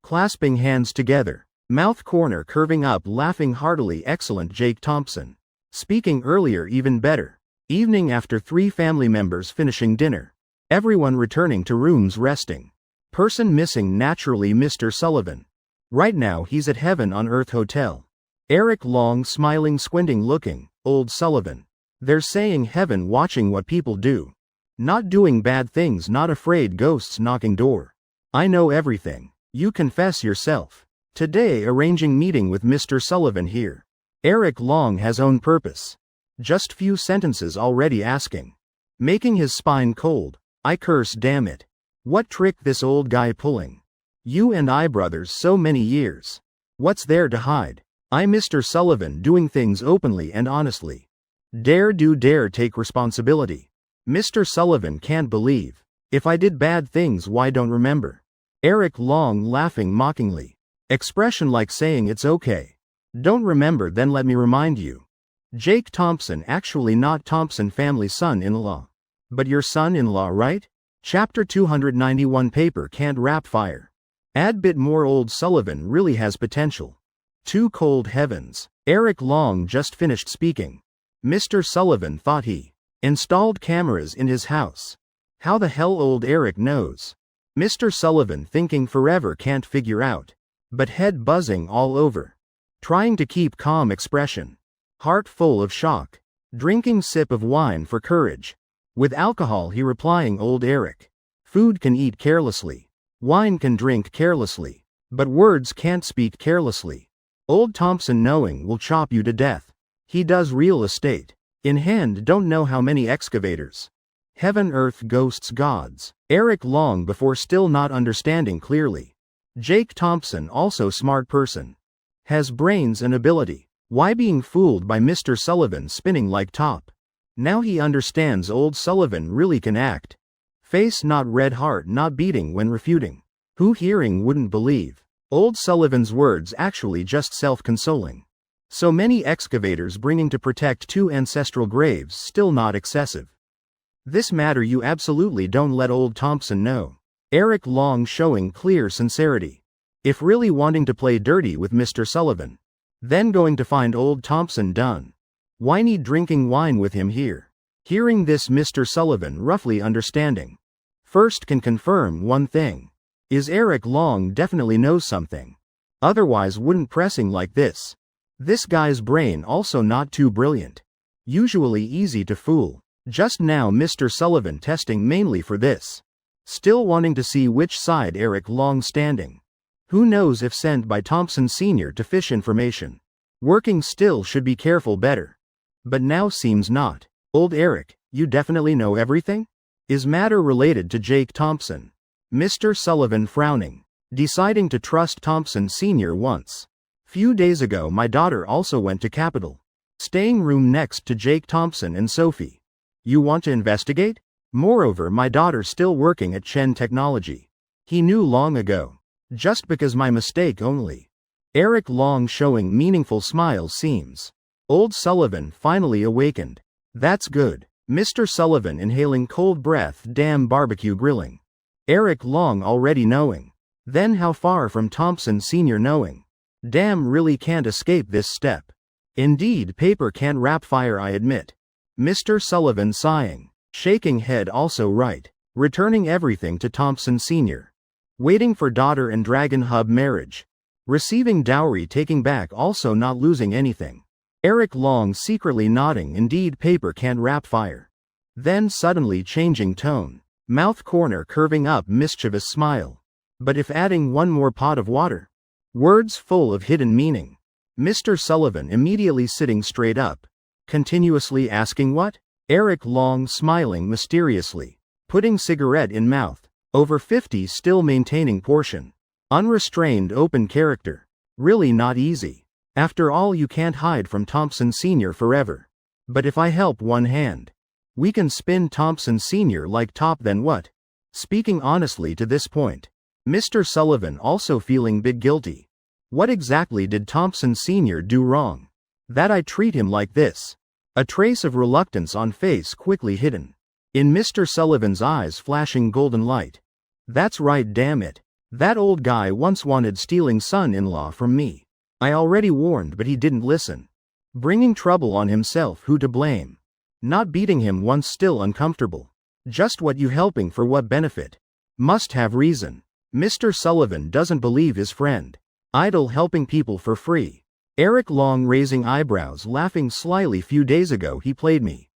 Speaker 1: Clasping hands together. Mouth corner curving up, laughing heartily. Excellent, Jake Thompson. Speaking earlier even better. Evening after 3 family members finishing dinner. Everyone returning to rooms resting. Person missing naturally Mr. Sullivan. Right now he's at Heaven on Earth Hotel. Eric Long smiling, squinting, looking. Old Sullivan. They're saying heaven, watching what people do. Not doing bad things, not afraid ghosts knocking door. I know everything. You confess yourself. Today arranging meeting with Mr. Sullivan here. Eric Long has own purpose. Just few sentences already asking. Making his spine cold. I curse, damn it. What trick this old guy pulling? You and I brothers so many years. What's there to hide? I Mr. Sullivan doing things openly and honestly. Dare take responsibility. Mr. Sullivan can't believe. If I did bad things, why don't remember? Eric Long laughing mockingly. Expression like saying it's okay. Don't remember, then let me remind you. Jake Thompson, actually not Thompson family son-in-law. But your son-in-law, right? Chapter 291. Paper can't wrap fire. Add bit more. Old Sullivan really has potential. 2 cold heavens. Eric Long just finished speaking. Mr. Sullivan thought he installed cameras in his house. How the hell old Eric knows? Mr. Sullivan thinking forever, can't figure out. But head buzzing all over. Trying to keep calm expression. Heart full of shock. Drinking sip of wine for courage. With alcohol he replying, old Eric. Food can eat carelessly. Wine can drink carelessly. But words can't speak carelessly. Old Thompson knowing will chop you to death. He does real estate. In hand, don't know how many excavators. Heaven, earth, ghosts, gods. Eric Long before still not understanding clearly. Jake Thompson also smart person. Has brains and ability. Why being fooled by Mr. Sullivan spinning like top? Now he understands old Sullivan really can act. Face not red, heart not beating when refuting. Who hearing wouldn't believe. Old Sullivan's words actually just self-consoling. So many excavators bringing to protect 2 ancestral graves, still not excessive. This matter you absolutely don't let old Thompson know. Eric Long showing clear sincerity. If really wanting to play dirty with Mr. Sullivan, then going to find old Thompson done. Why need drinking wine with him here? Hearing this, Mr. Sullivan roughly understanding. First can confirm one thing. Is Eric Long definitely knows something. Otherwise wouldn't pressing like this. This guy's brain also not too brilliant. Usually easy to fool. Just now Mr. Sullivan testing mainly for this. Still wanting to see which side Eric Long standing. Who knows if sent by Thompson Sr. to fish information. Working still should be careful better. But now seems not. Old Eric, you definitely know everything? Is matter related to Jake Thompson? Mr. Sullivan frowning. Deciding to trust Thompson Sr. once. Few days ago my daughter also went to Capitol. Staying room next to Jake Thompson and Sophie. You want to investigate? Moreover, my daughter still working at Chen Technology. He knew long ago. Just because my mistake only. Eric Long showing meaningful smile seems. Old Sullivan finally awakened. That's good. Mr. Sullivan inhaling cold breath, damn barbecue grilling. Eric Long already knowing. Then how far from Thompson Sr. knowing. Damn, really can't escape this step. Indeed, paper can't wrap fire, I admit. Mr. Sullivan sighing. Shaking head, also right. Returning everything to Thompson Sr. Waiting for daughter and Dragon Hub marriage. Receiving dowry, taking back, also not losing anything. Eric Long secretly nodding, indeed paper can't wrap fire. Then suddenly changing tone. Mouth corner curving up, mischievous smile. But if adding one more pot of water? Words full of hidden meaning. Mr. Sullivan immediately sitting straight up. Continuously asking what? Eric Long smiling mysteriously. Putting cigarette in mouth. Over 50 still maintaining portion. Unrestrained open character. Really not easy. After all, you can't hide from Thompson Sr. forever. But if I help one hand, we can spin Thompson Sr. like top, then what? Speaking honestly to this point. Mr. Sullivan also feeling big guilty. What exactly did Thompson Sr. do wrong? That I treat him like this? A trace of reluctance on face quickly hidden. In Mr. Sullivan's eyes flashing golden light. That's right, damn it. That old guy once wanted stealing son-in-law from me. I already warned but he didn't listen. Bringing trouble on himself, who to blame? Not beating him once, still uncomfortable. Just what you helping, for what benefit? Must have reason. Mr. Sullivan doesn't believe his friend. Idle, helping people for free. Eric Long raising eyebrows, laughing slyly. Few days ago he played me.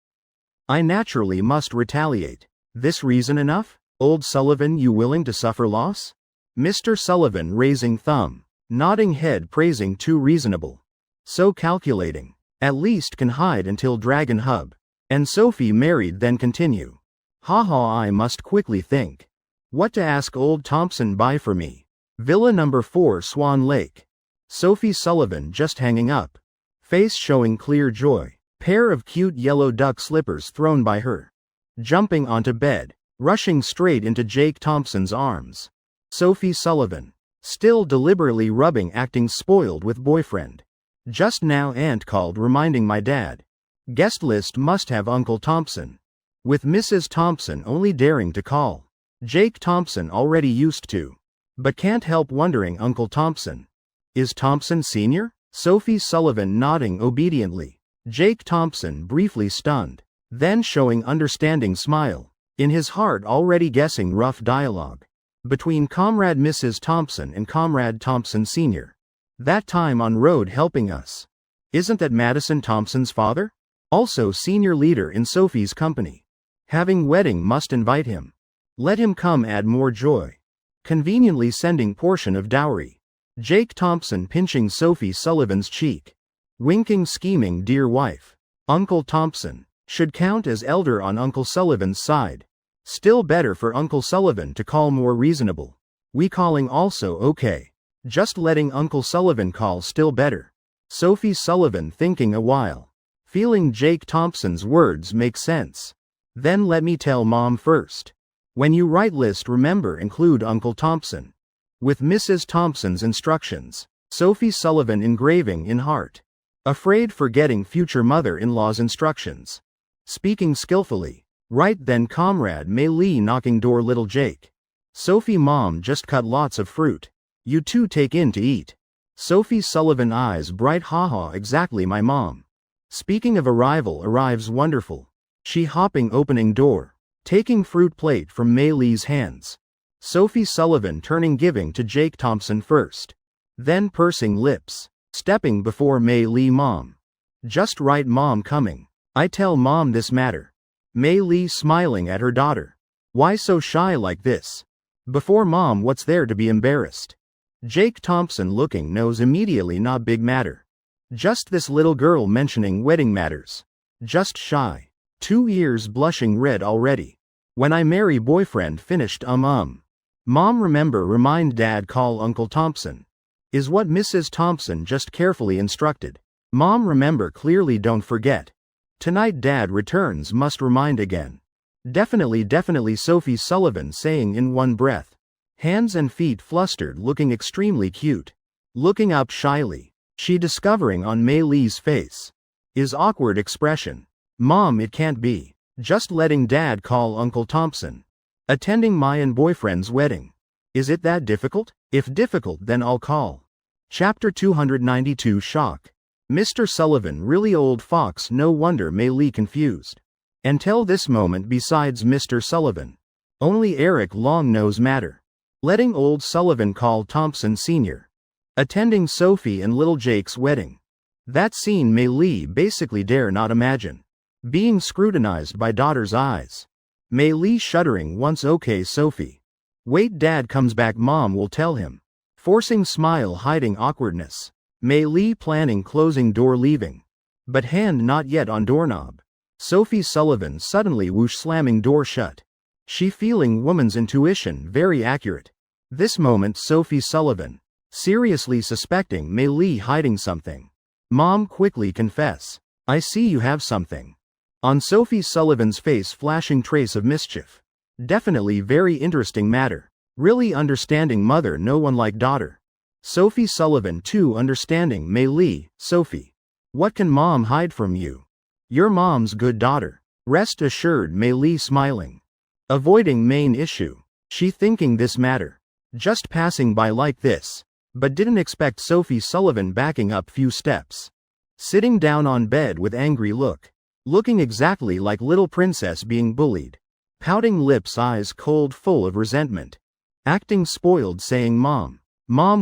Speaker 1: I naturally must retaliate. This reason enough? Old Sullivan, you willing to suffer loss? Mr. Sullivan raising thumb. Nodding head, praising, too reasonable. So calculating. At least can hide until Dragon Hub. And Sophie married, then continue. Haha, I must quickly think. What to ask old Thompson buy for me? Villa number 4, Swan Lake. Sophie Sullivan just hanging up. Face showing clear joy. Pair of cute yellow duck slippers thrown by her. Jumping onto bed. Rushing straight into Jake Thompson's arms. Sophie Sullivan. Still deliberately rubbing, acting spoiled with boyfriend. Just now aunt called, reminding my dad. Guest list must have Uncle Thompson. With Mrs. Thompson only daring to call. Jake Thompson already used to. But can't help wondering, Uncle Thompson. Is Thompson Sr.? Sophie Sullivan nodding obediently. Jake Thompson briefly stunned. Then showing understanding smile. In his heart already guessing rough dialogue. Between Comrade Mrs. Thompson and Comrade Thompson Sr. That time on road helping us. Isn't that Madison Thompson's father? Also senior leader in Sophie's company. Having wedding, must invite him. Let him come, add more joy. Conveniently sending portion of dowry. Jake Thompson pinching Sophie Sullivan's cheek. Winking, scheming, dear wife. Uncle Thompson. Should count as elder on Uncle Sullivan's side. Still better for Uncle Sullivan to call, more reasonable. We calling also okay. Just letting Uncle Sullivan call still better. Sophie Sullivan thinking a while. Feeling Jake Thompson's words make sense. Then let me tell mom first. When you write list, remember include Uncle Thompson. With Mrs. Thompson's instructions. Sophie Sullivan engraving in heart. Afraid forgetting future mother-in-law's instructions. Speaking skillfully. Right then Comrade Mei Lee knocking door, little Jake. Sophie, mom just cut lots of fruit. You two take in to eat. Sophie Sullivan eyes bright, haha, exactly my mom. Speaking of arrival, arrives wonderful. She hopping, opening door. Taking fruit plate from Mei Lee's hands. Sophie Sullivan turning, giving to Jake Thompson first. Then pursing lips. Stepping before Mei Lee, mom. Just right mom, coming. I tell mom this matter. Mei Lee smiling at her daughter. Why so shy like this? Before mom, what's there to be embarrassed? Jake Thompson looking, knows immediately, not big matter. Just this little girl mentioning wedding matters. Just shy. 2 ears blushing red already. When I marry boyfriend, finished Mom remember, remind dad, call Uncle Thompson. Is what Mrs. Thompson just carefully instructed. Mom remember clearly, don't forget. Tonight dad returns, must remind again. Definitely Sophie Sullivan saying in one breath. Hands and feet flustered, looking extremely cute. Looking up shyly. She discovering on Mei Lee's face. Is awkward expression. Mom, it can't be. Just letting dad call Uncle Thompson. Attending my and boyfriend's wedding. Is it that difficult? If difficult, then I'll call. Chapter 292 Shock. Mr. Sullivan really old fox, no wonder Mei Lee confused. Until this moment, besides Mr. Sullivan. Only Eric Long knows matter. Letting old Sullivan call Thompson Sr. Attending Sophie and little Jake's wedding. That scene Mei Lee basically dare not imagine. Being scrutinized by daughter's eyes. Mei Lee shuddering once, okay Sophie. Wait dad comes back, mom will tell him. Forcing smile, hiding awkwardness. Mei Lee planning closing door, leaving. But hand not yet on doorknob. Sophie Sullivan suddenly whoosh, slamming door shut. She feeling woman's intuition very accurate. This moment Sophie Sullivan. Seriously suspecting Mei Lee hiding something. Mom quickly confess. I see you have something. On Sophie Sullivan's face flashing trace of mischief. Definitely very interesting matter. Really understanding mother, no one like daughter. Sophie Sullivan too understanding Mei Lee, Sophie. What can mom hide from you? Your mom's good daughter. Rest assured Mei Lee smiling. Avoiding main issue. She thinking this matter. Just passing by like this. But didn't expect Sophie Sullivan backing up few steps. Sitting down on bed with angry look. Looking exactly like little princess being bullied. Pouting lips, eyes cold, full of resentment. Acting spoiled, saying Mom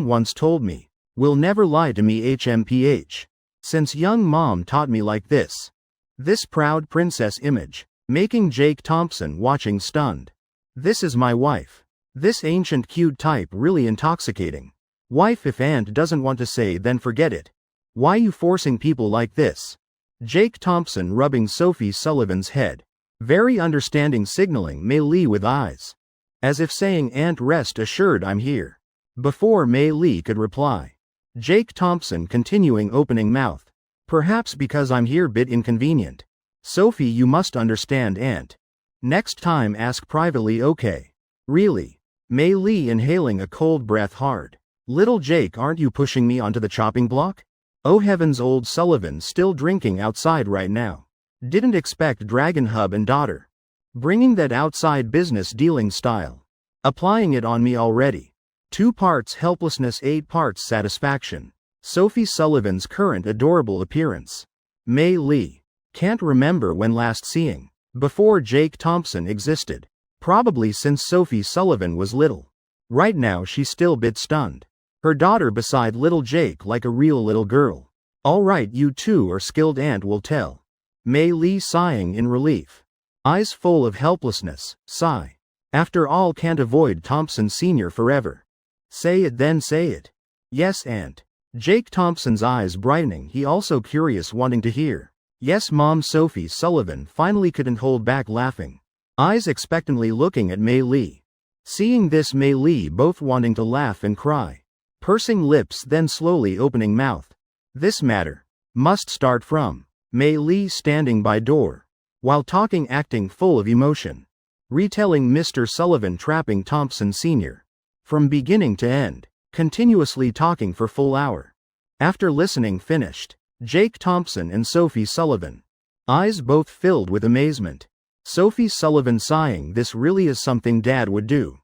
Speaker 1: once told me, will never lie to me HMPH. Since young Mom taught me like this. This proud princess image. Making Jake Thompson watching stunned. This is my wife. This ancient cute type really intoxicating. Wife, if aunt doesn't want to say then forget it. Why you forcing people like this? Jake Thompson rubbing Sophie Sullivan's head. Very understanding, signaling Mei Lee with eyes. As if saying aunt rest assured I'm here. Before Mei Lee could reply. Jake Thompson continuing opening mouth. Perhaps because I'm here bit inconvenient. Sophie, you must understand aunt. Next time ask privately, okay? Really? Mei Lee inhaling a cold breath hard. Little Jake, aren't you pushing me onto the chopping block? Oh heavens, old Sullivan still drinking outside right now. Didn't expect Dragon Hub and daughter. Bringing that outside business dealing style. Applying it on me already. 2 parts helplessness, 8 parts satisfaction. Sophie Sullivan's current adorable appearance. Mei Lee. Can't remember when last seeing. Before Jake Thompson existed. Probably since Sophie Sullivan was little. Right now she's still bit stunned. Her daughter beside little Jake like a real little girl. Alright, you two are skilled, aunt will tell. Mei Lee sighing in relief. Eyes full of helplessness, sigh. After all, can't avoid Thompson Sr. forever. Say it then, say it. Yes, aunt. Jake Thompson's eyes brightening, he also curious, wanting to hear. Yes, Mom. Sophie Sullivan finally couldn't hold back laughing. Eyes expectantly looking at Mei Lee. Seeing this, Mei Lee both wanting to laugh and cry. Pursing lips, then slowly opening mouth. This matter must start from Mei Lee standing by door. While talking, acting full of emotion. Retelling Mr. Sullivan trapping Thompson Sr. From beginning to end. Continuously talking for full hour. After listening finished. Jake Thompson and Sophie Sullivan. Eyes both filled with amazement. Sophie Sullivan sighing, this really is something Dad would do.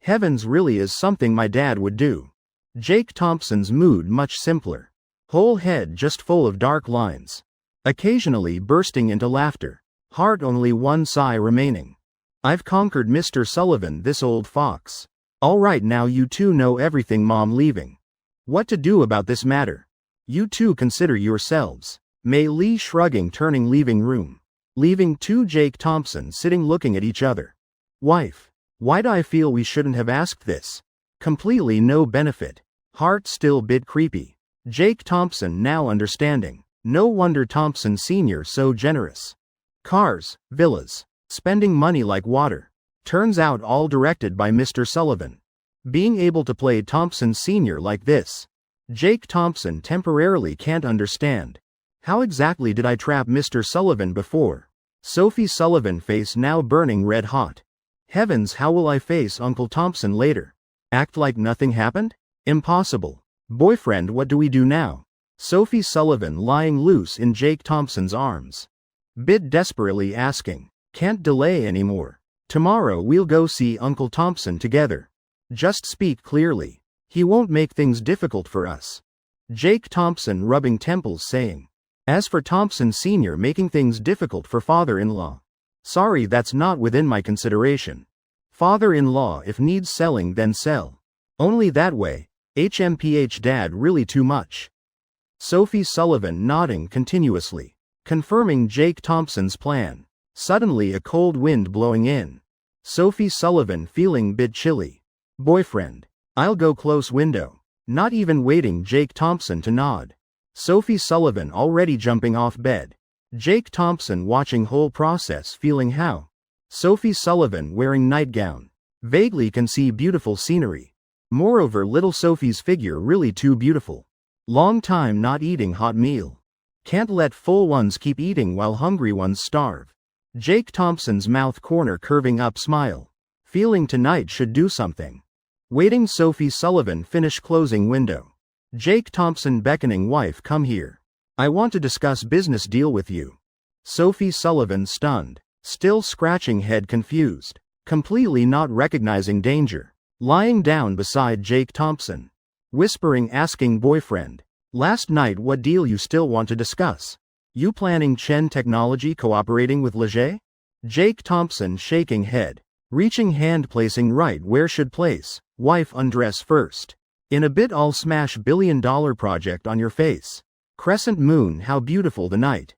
Speaker 1: Heavens, really is something my dad would do. Jake Thompson's mood much simpler. Whole head just full of dark lines. Occasionally bursting into laughter. Heart only one sigh remaining. I've conquered Mr. Sullivan, this old fox. Alright, now you two know everything. Mom leaving. What to do about this matter? You two consider yourselves. Mei Lee shrugging, turning, leaving room. Leaving 2 Jake Thompson sitting looking at each other. Wife. Why'd I feel we shouldn't have asked this? Completely no benefit. Heart still bit creepy. Jake Thompson now understanding. No wonder Thompson Sr. so generous. Cars, villas. Spending money like water. Turns out all directed by Mr. Sullivan. Being able to play Thompson Sr. like this. Jake Thompson temporarily can't understand. How exactly did I trap Mr. Sullivan before? Sophie Sullivan face now burning red hot. Heavens, how will I face Uncle Thompson later? Act like nothing happened? Impossible. Boyfriend, what do we do now? Sophie Sullivan lying loose in Jake Thompson's arms. Bit desperately asking. Can't delay anymore. Tomorrow we'll go see Uncle Thompson together. Just speak clearly. He won't make things difficult for us. Jake Thompson rubbing temples saying. As for Thompson Sr. making things difficult for father-in-law. Sorry, that's not within my consideration. Father-in-law, if needs selling then sell. Only that way. HMPH dad really too much. Sophie Sullivan nodding continuously. Confirming Jake Thompson's plan. Suddenly a cold wind blowing in. Sophie Sullivan feeling bit chilly. Boyfriend. I'll go close window. Not even waiting Jake Thompson to nod. Sophie Sullivan already jumping off bed. Jake Thompson watching whole process, feeling how. Sophie Sullivan wearing nightgown. Vaguely can see beautiful scenery. Moreover, little Sophie's figure really too beautiful. Long time not eating hot meal. Can't let full ones keep eating while hungry ones starve. Jake Thompson's mouth corner curving up, smile. Feeling tonight should do something. Waiting Sophie Sullivan finish closing window. Jake Thompson beckoning wife, come here. I want to discuss business deal with you. Sophie Sullivan stunned. Still scratching head confused. Completely not recognizing danger. lying down beside Jake Thompson. Whispering, asking boyfriend. Last night, what deal you still want to discuss? You planning Chen Technology cooperating with Leger? Jake Thompson shaking head. Reaching hand, placing right where should place. Wife undress first. In a bit I'll smash $1 billion project on your face. Crescent moon, how beautiful the night.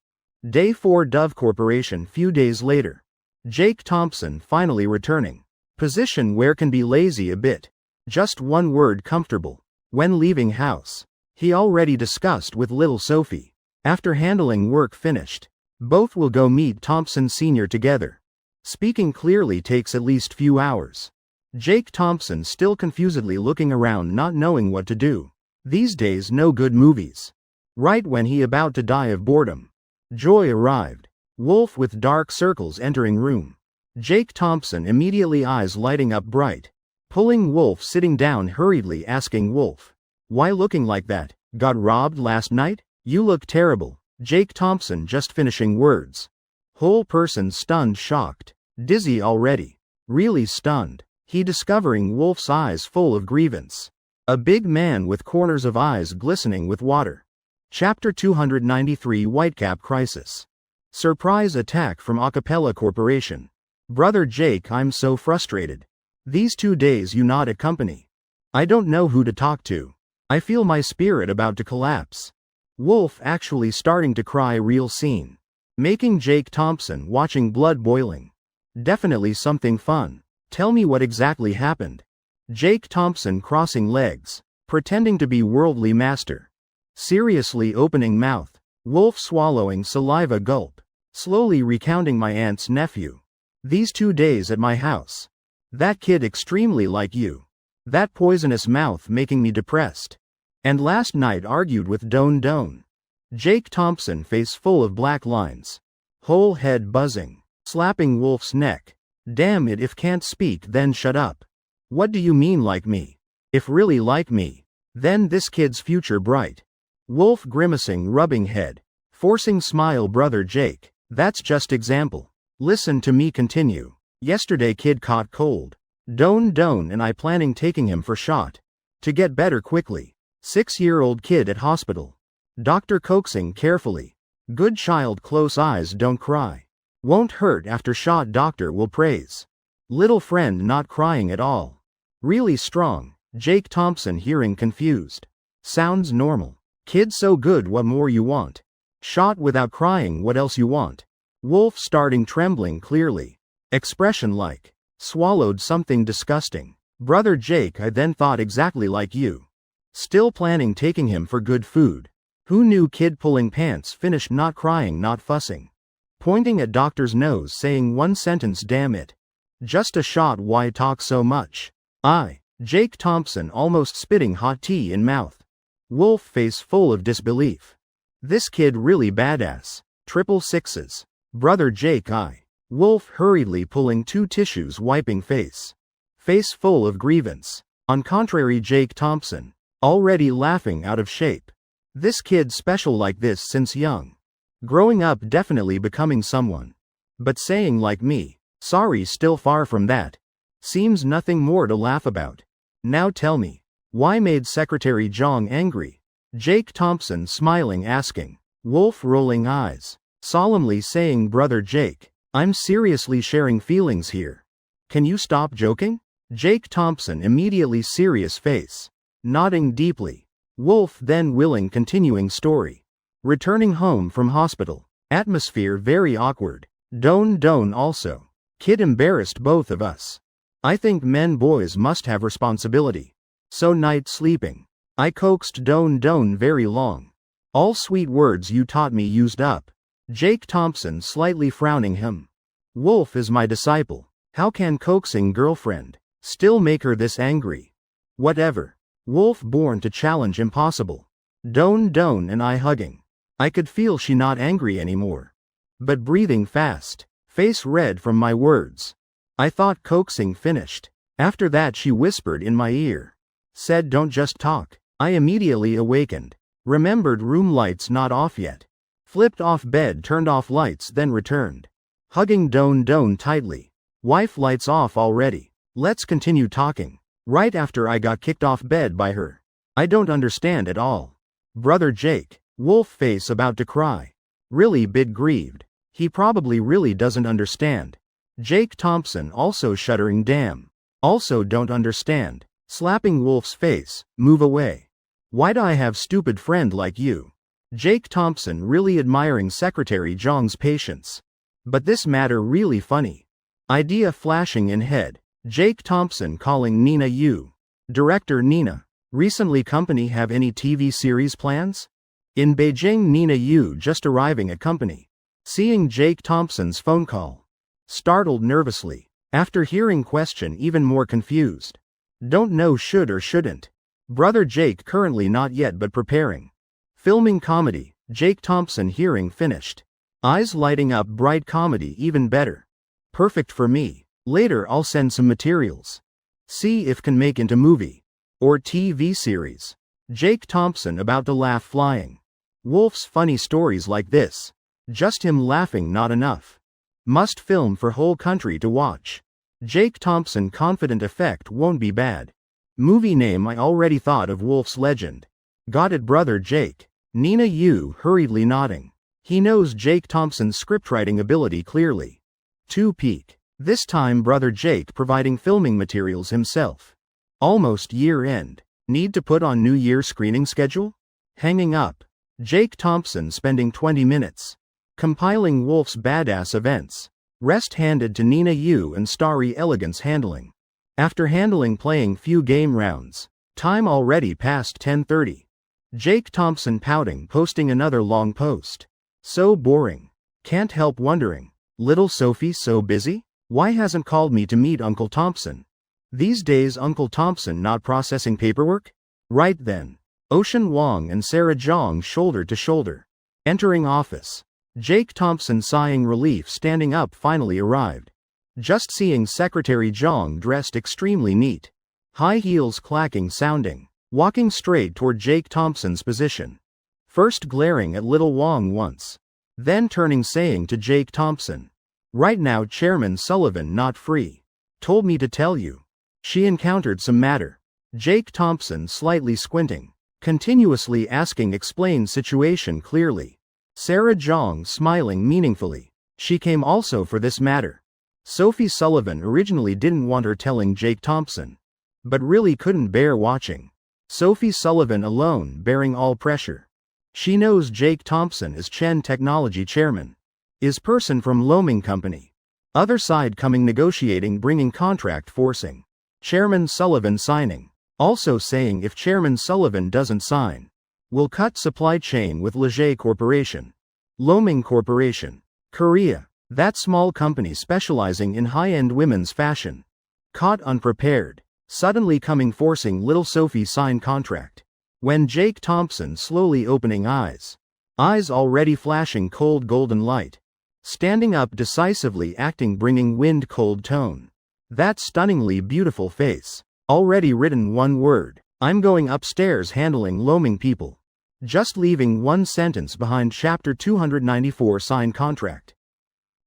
Speaker 1: Day 4 Dove Corporation. Few days later. Jake Thompson finally returning. Position where can be lazy a bit. Just one word, comfortable. When leaving house. He already discussed with little Sophie. After handling work finished. Both will go meet Thompson Sr. together. Speaking clearly takes at least few hours. Jake Thompson still confusedly looking around, not knowing what to do. These days no good movies. Right when he about to die of boredom. Joy arrived. Wolf with dark circles entering room. Jake Thompson immediately eyes lighting up bright. Pulling Wolf sitting down hurriedly, asking Wolf. Why looking like that? Got robbed last night? You look terrible. Jake Thompson just finishing words. Whole person stunned, shocked. Dizzy already. Really stunned. He discovering Wolf's eyes full of grievance. A big man with corners of eyes glistening with water. Chapter 293 Whitecap Crisis. Surprise attack from Acapella Corporation. Brother Jake, I'm so frustrated. These 2 days you not at company. I don't know who to talk to. I feel my spirit about to collapse. Wolf actually starting to cry, real scene. Making Jake Thompson watching blood boiling. Definitely something fun. Tell me what exactly happened. Jake Thompson crossing legs. Pretending to be worldly master. Seriously opening mouth. Wolf swallowing saliva, gulp. Slowly recounting my aunt's nephew. These 2 days at my house. That kid extremely like you. That poisonous mouth making me depressed. And last night argued with Don. Jake Thompson face full of black lines. Whole head buzzing. Slapping Wolf's neck. Damn it, if can't speak then shut up. What do you mean like me? If really like me, then this kid's future bright. Wolf grimacing, rubbing head. Forcing smile, brother Jake. That's just example. Listen to me continue. Yesterday kid caught cold. Don and I planning taking him for shot. To get better quickly. 6-year-old kid at hospital. Doctor coaxing carefully. Good child, close eyes, don't cry. Won't hurt after shot, doctor will praise. Little friend not crying at all. Really strong. Jake Thompson hearing confused. Sounds normal. Kid so good, what more you want? Shot without crying, what else you want? Wolf starting trembling clearly. Expression like. Swallowed something disgusting. Brother Jake, I then thought exactly like you. Still planning taking him for good food. Who knew kid pulling pants, finished not crying, not fussing. Pointing at doctor's nose saying one sentence, damn it. Just a shot, why talk so much? Jake Thompson almost spitting hot tea in mouth. Wolf face full of disbelief. This kid really badass. 666. Brother Jake, Wolf hurriedly pulling 2 tissues, wiping face. Face full of grievance. On contrary, Jake Thompson. Already laughing out of shape. This kid special like this since young. Growing up, definitely becoming someone. But saying like me, sorry, still far from that. Seems nothing more to laugh about. Now tell me, why made Secretary Zhang angry? Jake Thompson smiling, asking. Wolf rolling eyes. Solemnly saying, brother Jake, I'm seriously sharing feelings here. Can you stop joking? Jake Thompson immediately serious face. Nodding deeply. Wolf then willing continuing story. Returning home from hospital. Atmosphere very awkward. Don also. Kid embarrassed both of us. I think men boys must have responsibility. So night sleeping. I coaxed Don very long. All sweet words you taught me used up. Jake Thompson slightly frowning him. Wolf is my disciple. How can coaxing girlfriend still make her this angry? Whatever. Wolf born to challenge impossible. Don and I hugging. I could feel she not angry anymore. But breathing fast. Face red from my words. I thought coaxing finished. After that she whispered in my ear. Said don't just talk. I immediately awakened. Remembered room lights not off yet. Flipped off bed, turned off lights, then returned. Hugging Don tightly. Wife lights off already. Let's continue talking. Right after I got kicked off bed by her. I don't understand at all. Brother Jake. Wolf face about to cry. Really bit grieved. He probably really doesn't understand. Jake Thompson also shuddering damn. Also don't understand. Slapping Wolf's face, move away. Why'd I have stupid friend like you? Jake Thompson really admiring Secretary Jong's patience. But this matter really funny. Idea flashing in head. Jake Thompson calling Nina Yu. Director Nina. Recently company have any TV series plans? In Beijing Nina Yu just arriving at company. Seeing Jake Thompson's phone call. Startled nervously. After hearing question even more confused. Don't know should or shouldn't. Brother Jake currently not yet but preparing. Filming comedy. Jake Thompson hearing finished. Eyes lighting up bright comedy even better. Perfect for me. Later I'll send some materials. See if can make into movie. Or TV series. Jake Thompson about to laugh flying. Wolf's funny stories like this. Just him laughing not enough. Must film for whole country to watch. Jake Thompson confident effect won't be bad. Movie name I already thought of Wolf's Legend. Got it brother Jake. Nina Yu hurriedly nodding. He knows Jake Thompson's scriptwriting ability clearly. 2 peak. This time brother Jake providing filming materials himself. Almost year end. Need to put on New Year screening schedule? Hanging up. Jake Thompson spending 20 minutes. Compiling Wolf's badass events. Rest handed to Nina Yu and Starry Elegance handling. After handling playing few game rounds. Time already past 10:30. Jake Thompson pouting posting another long post. So boring. Can't help wondering. Little Sophie so busy? Why hasn't called me to meet Uncle Thompson? These days Uncle Thompson not processing paperwork? Right then. Ocean Wong and Sarah Zhang shoulder to shoulder. Entering office. Jake Thompson sighing relief standing up finally arrived. Just seeing Secretary Zhang dressed extremely neat. High heels clacking sounding. Walking straight toward Jake Thompson's position. First glaring at little Wong once. Then turning saying to Jake Thompson. Right now Chairman Sullivan not free. Told me to tell you. She encountered some matter. Jake Thompson slightly squinting. Continuously asking explain situation clearly. Sarah Zhang smiling meaningfully. She came also for this matter. Sophie Sullivan originally didn't want her telling Jake Thompson. But really couldn't bear watching. Sophie Sullivan alone bearing all pressure. She knows Jake Thompson is Chen Technology Chairman. Is person from Loaming Company. Other side coming negotiating bringing contract forcing. Chairman Sullivan signing. Also saying if Chairman Sullivan doesn't sign. Will cut supply chain with Leger Corporation. Loaming Corporation. Korea. That small company specializing in high-end women's fashion. Caught unprepared. Suddenly coming forcing little Sophie sign contract. When Jake Thompson slowly opening eyes. Eyes already flashing cold golden light. Standing up decisively acting bringing wind cold tone. That stunningly beautiful face. Already written one word. I'm going upstairs handling Loaming people. Just leaving one sentence behind chapter 294 sign contract.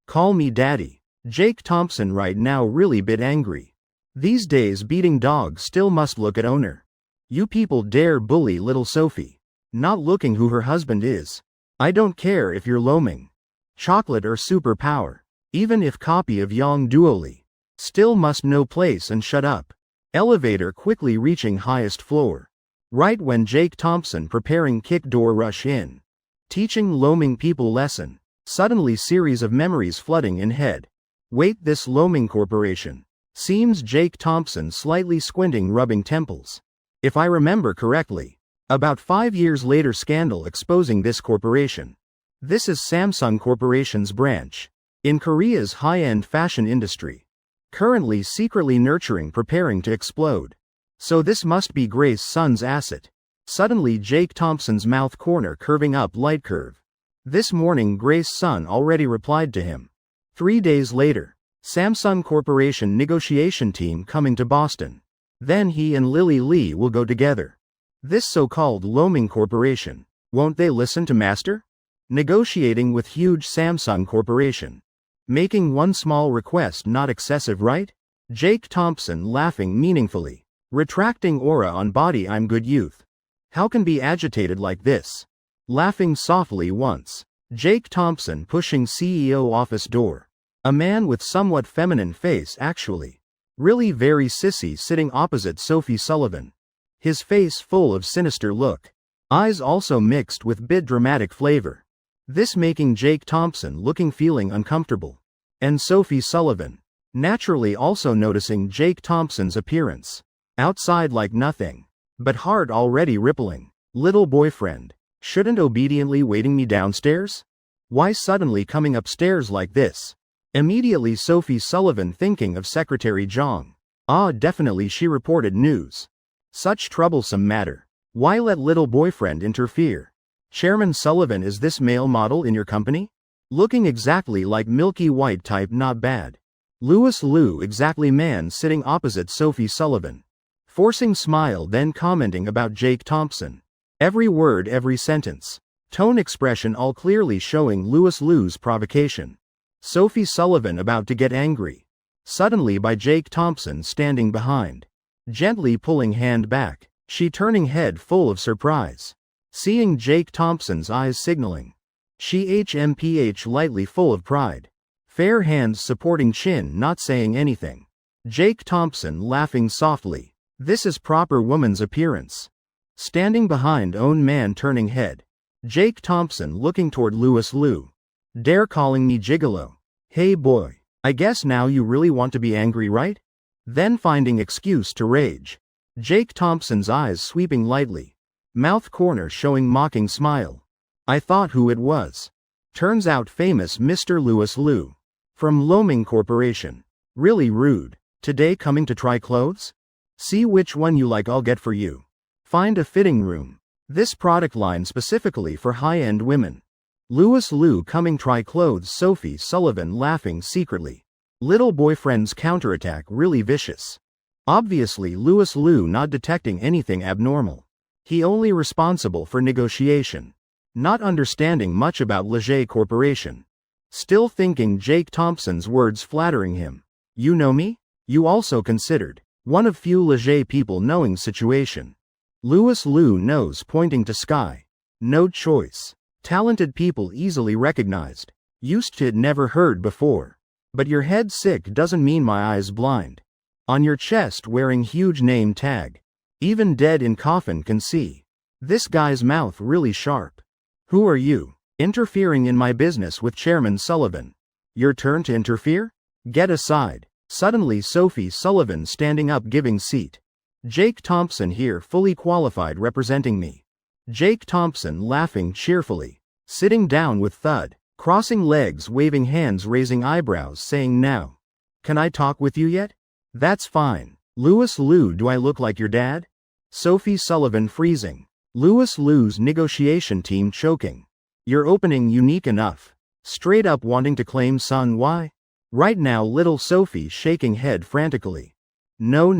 Speaker 1: Call me daddy. Jake Thompson right now really bit angry. These days beating dogs still must look at owner. You people dare bully little Sophie. Not looking who her husband is. I don't care if you're Loaming. Chocolate or superpower. Even if copy of Yang Duoli. Still must know place and shut up. Elevator quickly reaching highest floor. Right when Jake Thompson preparing kick door rush in. Teaching Loaming people lesson. Suddenly series of memories flooding in head. Wait this Loaming Corporation. Seems Jake Thompson slightly squinting rubbing temples. If I remember correctly. About 5 years later scandal exposing this corporation. This is Samsung Corporation's branch. In Korea's high-end fashion industry. Currently secretly nurturing preparing to explode. So this must be Grace Sun's asset. Suddenly Jake Thompson's mouth corner curving up light curve. This morning Grace Sun already replied to him. 3 days later. Samsung Corporation negotiation team coming to Boston. Then he and Lily Lee will go together. This so-called Loaming Corporation. Won't they listen to Master? Negotiating with huge Samsung Corporation. Making one small request not excessive right? Jake Thompson laughing meaningfully. Retracting aura on body. I'm good youth. How can be agitated like this? Laughing softly once. Jake Thompson pushing CEO office door. A man with somewhat feminine face actually. Really very sissy sitting opposite Sophie Sullivan. His face full of sinister look. Eyes also mixed with bit dramatic flavor. This making Jake Thompson looking feeling uncomfortable. And Sophie Sullivan. Naturally also noticing Jake Thompson's appearance. Outside like nothing. But heart already rippling. Little boyfriend. Shouldn't obediently waiting me downstairs? Why suddenly coming upstairs like this? Immediately Sophie Sullivan thinking of Secretary Zhang. Definitely she reported news. Such troublesome matter. Why let little boyfriend interfere? Chairman Sullivan, is this male model in your company? Looking exactly like milky white type, not bad. Louis Liu, exactly man sitting opposite Sophie Sullivan. Forcing smile then commenting about Jake Thompson. Every word, every sentence. Tone expression all clearly showing Louis Liu's provocation. Sophie Sullivan about to get angry. Suddenly by Jake Thompson standing behind. Gently pulling hand back. She turning head full of surprise. Seeing Jake Thompson's eyes signaling. She HMPH lightly full of pride. Fair hands supporting chin not saying anything. Jake Thompson laughing softly. This is proper woman's appearance. Standing behind own man turning head. Jake Thompson looking toward Louis Liu. Dare calling me gigolo. Hey boy, I guess now you really want to be angry, right? Then finding excuse to rage. Jake Thompson's eyes sweeping lightly. Mouth corner showing mocking smile. I thought who it was. Turns out famous Mr. Louis Liu. From Loming Corporation. Really rude. Today coming to try clothes? See which one you like, I'll get for you. Find a fitting room. This product line specifically for high-end women. Louis Liu coming try clothes. Sophie Sullivan laughing secretly. Little boyfriend's counterattack really vicious. Obviously Louis Liu not detecting anything abnormal. He only responsible for negotiation. Not understanding much about Leger Corporation. Still thinking Jake Thompson's words flattering him. You know me? You also considered. One of few Leger people knowing situation. Louis Liu nose pointing to sky. No choice. Talented people easily recognized. Used to it, never heard before. But your head sick doesn't mean my eyes blind. On your chest wearing huge name tag. Even dead in coffin can see. This guy's mouth really sharp. Who are you? Interfering in my business with Chairman Sullivan. Your turn to interfere? Get aside. Suddenly Sophie Sullivan standing up giving seat. Jake Thompson here fully qualified representing me. Jake Thompson laughing cheerfully. Sitting down with thud. Crossing legs waving hands raising eyebrows saying now. Can I talk with you yet? That's fine. Louis Liu, do I look like your dad? Sophie Sullivan freezing. Louis Liu's negotiation team choking. Your opening unique enough. Straight up wanting to claim son. Why? Right now little Sophie shaking head frantically. No.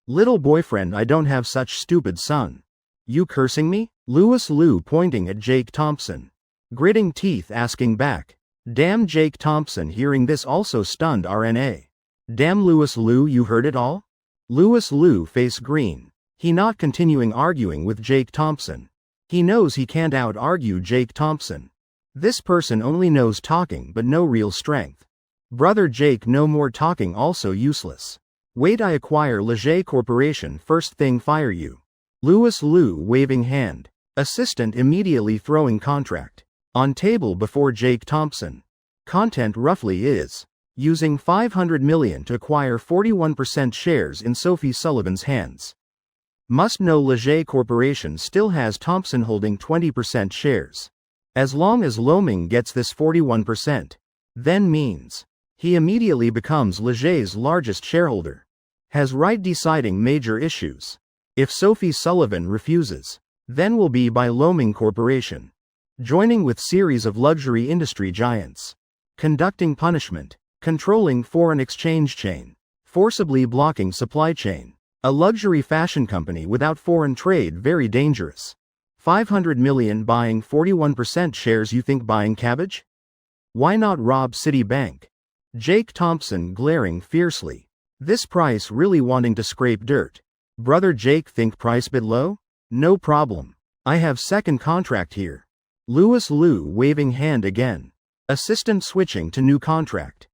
Speaker 1: Little boyfriend, I don't have such stupid son. You cursing me? Louis Liu pointing at Jake Thompson. Gritting teeth asking back. Damn. Jake Thompson hearing this also stunned RNA. Damn Louis Liu, you heard it all? Louis Liu face green. He not continuing arguing with Jake Thompson. He knows he can't out-argue Jake Thompson. This person only knows talking but no real strength. Brother Jake, no more talking, also useless. Wait, I acquire Leger Corporation first thing, fire you. Louis Liu waving hand. Assistant immediately throwing contract. On table before Jake Thompson. Content roughly is. Using 500 million to acquire 41% shares in Sophie Sullivan's hands. Must know Leger Corporation still has Thompson holding 20% shares. As long as Loming gets this 41%. Then means. He immediately becomes Leger's largest shareholder. Has right deciding major issues. If Sophie Sullivan refuses. Then will be by Loming Corporation. Joining with series of luxury industry giants. Conducting punishment. Controlling foreign exchange chain. Forcibly blocking supply chain. A luxury fashion company without foreign trade, very dangerous. 500 million buying 41% shares. You think buying cabbage? Why not rob Citibank? Jake Thompson glaring fiercely. This price really wanting to scrape dirt. Brother Jake think price bit low? No problem. I have second contract here. Louis Liu waving hand again. Assistant switching to new contract.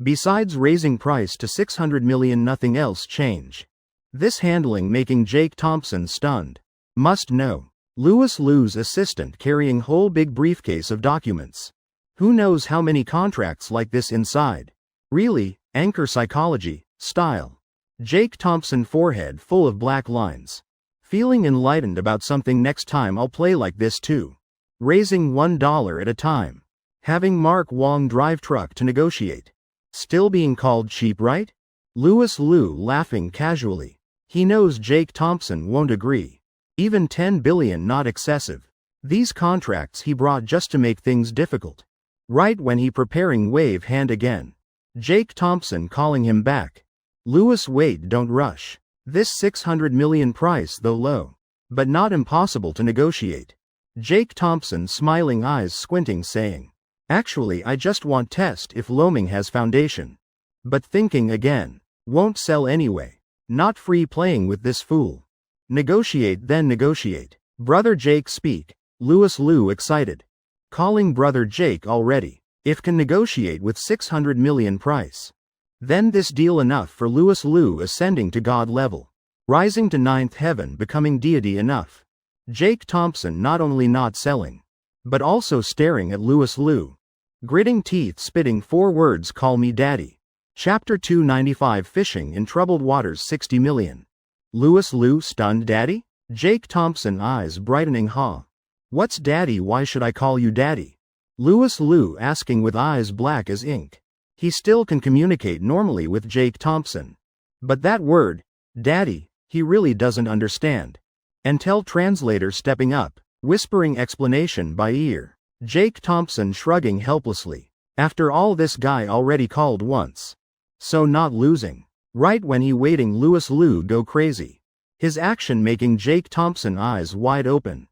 Speaker 1: Besides raising price to 600 million, nothing else change. This handling making Jake Thompson stunned. Must know. Louis Liu's assistant carrying whole big briefcase of documents. Who knows how many contracts like this inside? Really, anchor psychology, style. Jake Thompson forehead full of black lines. Feeling enlightened about something, next time I'll play like this too. Raising $1 at a time. Having Mark Wong drive truck to negotiate. Still being called cheap, right? Louis Liu laughing casually. He knows Jake Thompson won't agree. Even 10 billion not excessive. These contracts he brought just to make things difficult. Right when he preparing wave hand again. Jake Thompson calling him back. Louis, wait, don't rush. This 600 million price though low. But not impossible to negotiate. Jake Thompson smiling, eyes squinting, saying, actually I just want test if Loaming has foundation. But thinking again. Won't sell anyway. Not free playing with this fool. Negotiate then negotiate. Brother Jake speak. Louis Liu excited. Calling brother Jake already. If can negotiate with 600 million price. Then this deal enough for Louis Liu ascending to God level. Rising to ninth heaven, becoming deity enough. Jake Thompson not only not selling. But also staring at Louis Liu. Gritting teeth, spitting 4 words, call me daddy. Chapter 295, Fishing in Troubled Waters, 60 million. Louis Liu stunned, daddy? Jake Thompson eyes brightening, huh? What's daddy, why should I call you daddy? Louis Liu asking with eyes black as ink. He still can communicate normally with Jake Thompson. But that word, daddy, he really doesn't understand. Until translator stepping up, whispering explanation by ear. Jake Thompson shrugging helplessly. After all, this guy already called once. So not losing. Right when he waiting, Louis Liu go crazy. His action making Jake Thompson eyes wide open.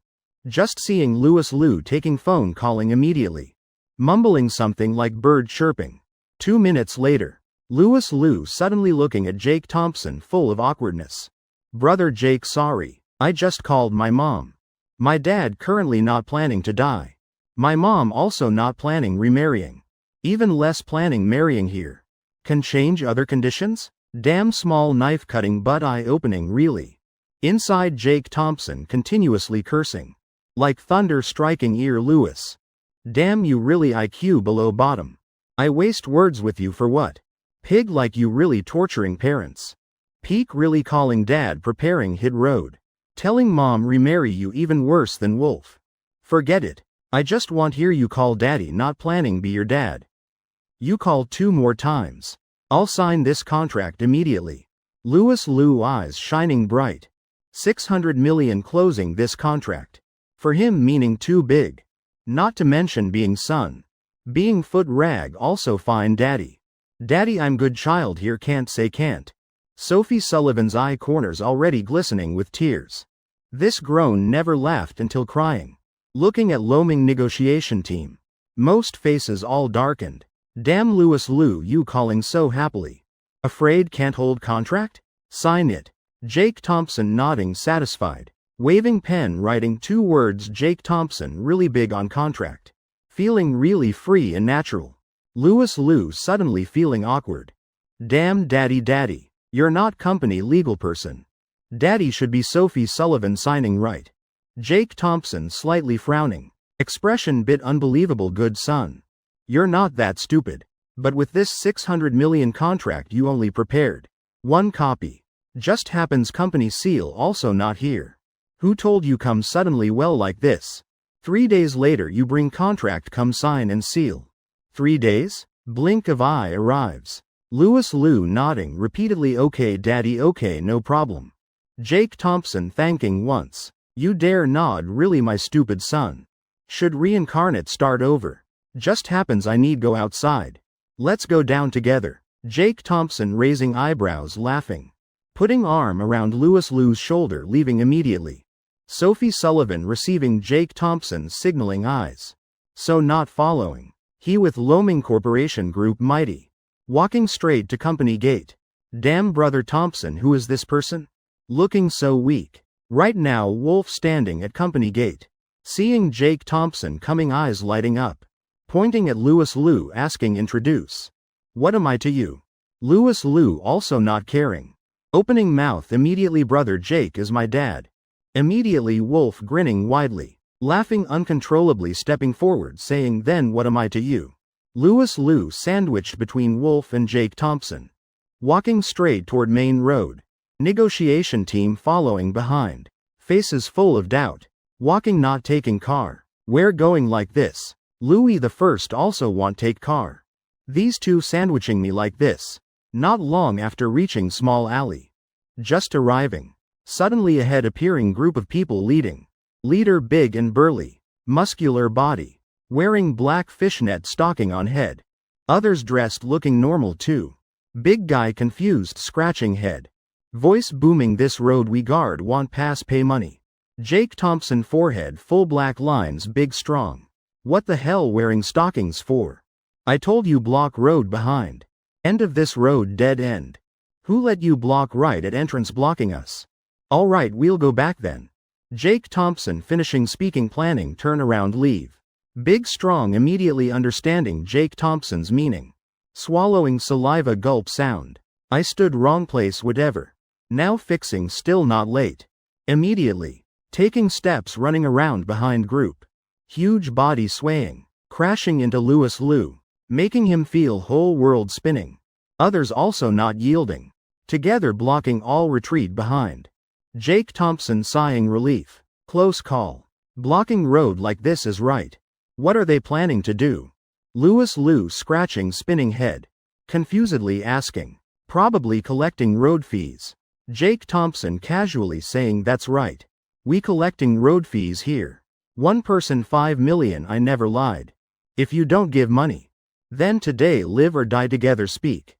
Speaker 1: Just seeing Louis Liu taking phone calling immediately. Mumbling something like bird chirping. 2 minutes later. Louis Liu suddenly looking at Jake Thompson full of awkwardness. Brother Jake, sorry. I just called my mom. My dad currently not planning to die. My mom also not planning remarrying. Even less planning marrying here. Can change other conditions? Damn small knife cutting but eye opening really. Inside Jake Thompson continuously cursing. Like thunder striking ear, Louis. Damn you really IQ below bottom. I waste words with you for what? Pig, like you really torturing parents. Peak really calling dad preparing hit road. Telling mom remarry you even worse than wolf. Forget it. I just want hear you call daddy, not planning be your dad. You call 2 more times. I'll sign this contract immediately. Louis Liu eyes shining bright. 600 million closing this contract. For him meaning too big. Not to mention being son. Being foot rag also fine, daddy. Daddy, I'm good child here, can't say can't. Sophie Sullivan's eye corners already glistening with tears. This groan never laughed until crying. Looking at Loaming negotiation team. Most faces all darkened. Damn Louis Liu, you calling so happily. Afraid can't hold contract? Sign it. Jake Thompson nodding satisfied. Waving pen, writing 2 words. Jake Thompson really big on contract. Feeling really free and natural. Louis Liu suddenly feeling awkward. Damn daddy. You're not company legal person. Daddy should be Sophie Sullivan signing, right? Jake Thompson slightly frowning. Expression bit unbelievable, good son. You're not that stupid. But with this 600 million contract you only prepared 1 copy. Just happens company seal also not here. Who told you come suddenly well like this? 3 days later you bring contract, come sign and seal. 3 days? Blink of eye arrives. Louis Liu nodding repeatedly, okay daddy, okay no problem. Jake Thompson thanking once. You dare nod, really my stupid son. Should reincarnate start over. Just happens I need go outside. Let's go down together. Jake Thompson raising eyebrows laughing. Putting arm around Louis Liu's shoulder leaving immediately. Sophie Sullivan receiving Jake Thompson signaling eyes. So not following. He with Loaming Corporation Group mighty. Walking straight to company gate. Damn brother Thompson, who is this person? Looking so weak. Right now Wolf standing at company gate. Seeing Jake Thompson coming, eyes lighting up. Pointing at Louis Liu, asking introduce. What am I to you? Louis Liu also not caring. Opening mouth immediately, brother Jake is my dad. Immediately Wolf grinning widely. Laughing uncontrollably, stepping forward saying, then what am I to you? Louis Liu sandwiched between Wolf and Jake Thompson. Walking straight toward main road. Negotiation team following behind. Faces full of doubt. Walking not taking car. Where going like this? Louis the first also want take car. These two sandwiching me like this. Not long after reaching small alley. Just arriving. Suddenly ahead appearing group of people leading. Leader big and burly. Muscular body. Wearing black fishnet stocking on head. Others dressed looking normal too. Big guy confused scratching head. Voice booming, this road we guard want pass pay money. Jake Thompson forehead full black lines, big strong. What the hell wearing stockings for? I told you block road behind. End of this road dead end. Who let you block right at entrance blocking us? Alright, we'll go back then. Jake Thompson finishing speaking, planning turn around leave. Big strong immediately understanding Jake Thompson's meaning. Swallowing saliva gulp sound. I stood wrong place whatever. Now fixing still not late. Immediately. Taking steps running around behind group. Huge body swaying. Crashing into Louis Liu. Making him feel whole world spinning. Others also not yielding. Together blocking all retreat behind. Jake Thompson sighing relief. Close call. Blocking road like this is right. What are they planning to do? Louis Liu scratching spinning head. Confusedly asking. Probably collecting road fees. Jake Thompson casually saying, that's right. We collecting road fees here. One person 5 million, I never lied. If you don't give money. Then today live or die together speak.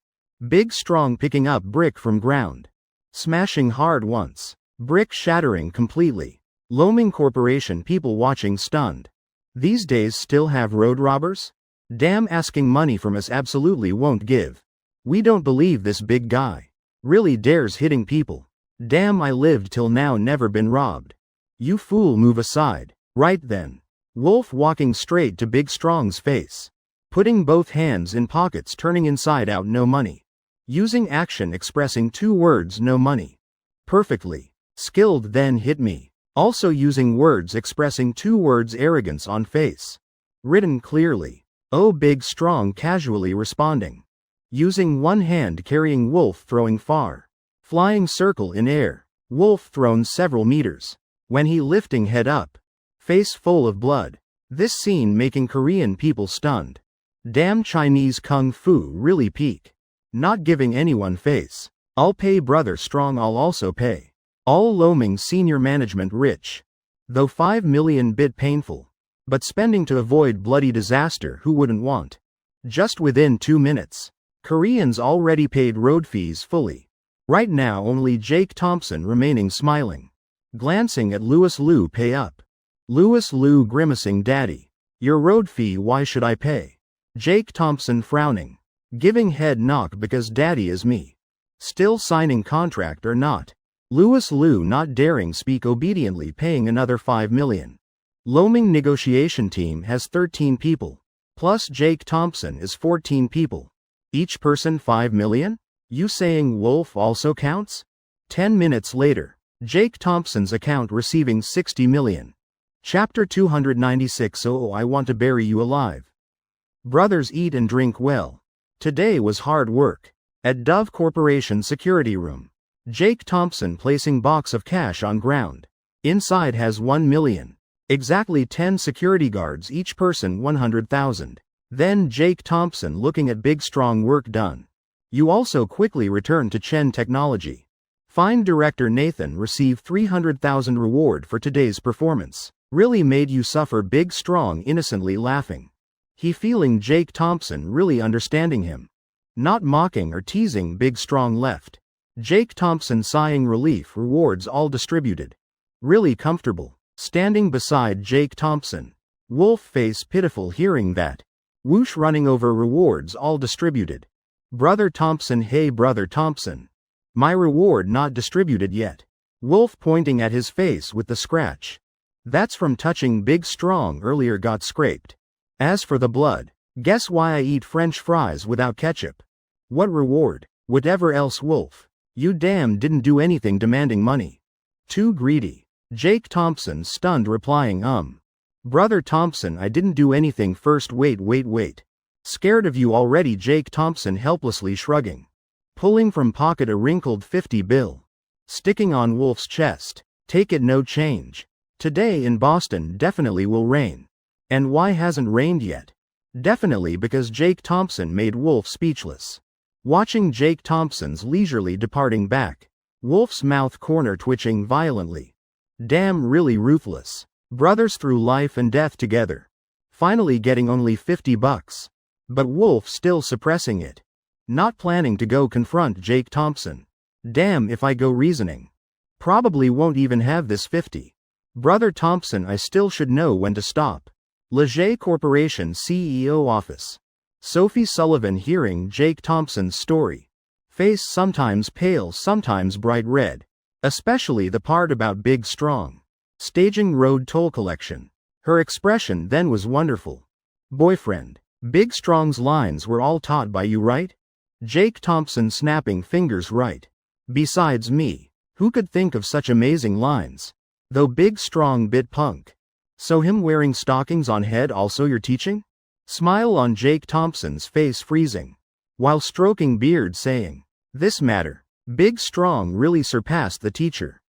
Speaker 1: Big strong picking up brick from ground. Smashing hard once. Brick shattering completely. Loaming corporation people watching stunned. These days still have road robbers? Damn, asking money from us absolutely won't give. We don't believe this big guy. Really dares hitting people. Damn, I lived till now never been robbed. You fool, move aside. Right then. Wolf walking straight to Big Strong's face. Putting both hands in pockets, turning inside out, no money. Using action expressing 2 words, no money. Perfectly. Skilled, then hit me. Also using words expressing 2 words, arrogance on face. Written clearly. Oh, Big Strong casually responding. Using one hand carrying Wolf, throwing far. Flying circle in air. Wolf thrown several meters. When he lifting head up. Face full of blood. This scene making Korean people stunned. Damn, Chinese kung fu really peak. Not giving anyone face. I'll pay, brother Strong, I'll also pay. All loaming senior management rich. Though 5 million bit painful. But spending to avoid bloody disaster, who wouldn't want? Just within 2 minutes. Koreans already paid road fees fully. Right now only Jake Thompson remaining smiling. Glancing at Louis Liu, pay up. Louis Liu grimacing, daddy. Your road fee, why should I pay? Jake Thompson frowning. Giving head knock because daddy is me. Still signing contract or not? Louis Liu not daring speak, obediently paying another 5 million. Loaming negotiation team has 13 people. Plus Jake Thompson is 14 people. Each person 5 million? You saying Wolf also counts? 10 minutes later. Jake Thompson's account receiving 60 million. Chapter 296. Oh, I want to bury you alive. Brothers, eat and drink well. Today was hard work. At Dove Corporation security room. Jake Thompson placing box of cash on ground. Inside has 1 million. Exactly 10 security guards, each person 100,000. Then Jake Thompson looking at Big Strong, work done. You also quickly return to Chen Technology. Fine director Nathan receive 300,000 reward for today's performance. Really made you suffer, Big Strong innocently laughing. He feeling Jake Thompson really understanding him. Not mocking or teasing, Big Strong left. Jake Thompson sighing relief, rewards all distributed. Really comfortable. Standing beside Jake Thompson. Wolf face pitiful hearing that. Whoosh running over, rewards all distributed. Brother Thompson, hey brother Thompson. My reward not distributed yet. Wolf pointing at his face with the scratch. That's from touching Big Strong earlier, got scraped. As for the blood, guess why I eat French fries without ketchup? What reward? Whatever else, Wolf. You damn didn't do anything demanding money. Too greedy. Jake Thompson stunned, replying, Brother Thompson, I didn't do anything. First, wait. Scared of you already, Jake Thompson helplessly shrugging. Pulling from pocket a wrinkled 50 bill. Sticking on Wolf's chest. Take it, no change. Today in Boston definitely will rain. And why hasn't rained yet? Definitely because Jake Thompson made Wolf speechless. Watching Jake Thompson's leisurely departing back. Wolf's mouth corner twitching violently. Damn, really ruthless. Brothers through life and death together. Finally getting only $50. But Wolf still suppressing it. Not planning to go confront Jake Thompson. Damn, if I go reasoning. Probably won't even have this 50. Brother Thompson, I still should know when to stop. Leger Corporation CEO office. Sophie Sullivan hearing Jake Thompson's story. Face sometimes pale, sometimes bright red. Especially the part about Big Strong. Staging road toll collection. Her expression then was wonderful. Boyfriend. Big Strong's lines were all taught by you, right? Jake Thompson snapping fingers, right. Besides me, who could think of such amazing lines? Though Big Strong bit punk. So him wearing stockings on head also your teaching? Smile on Jake Thompson's face freezing. While stroking beard saying, this matter, Big Strong really surpassed the teacher.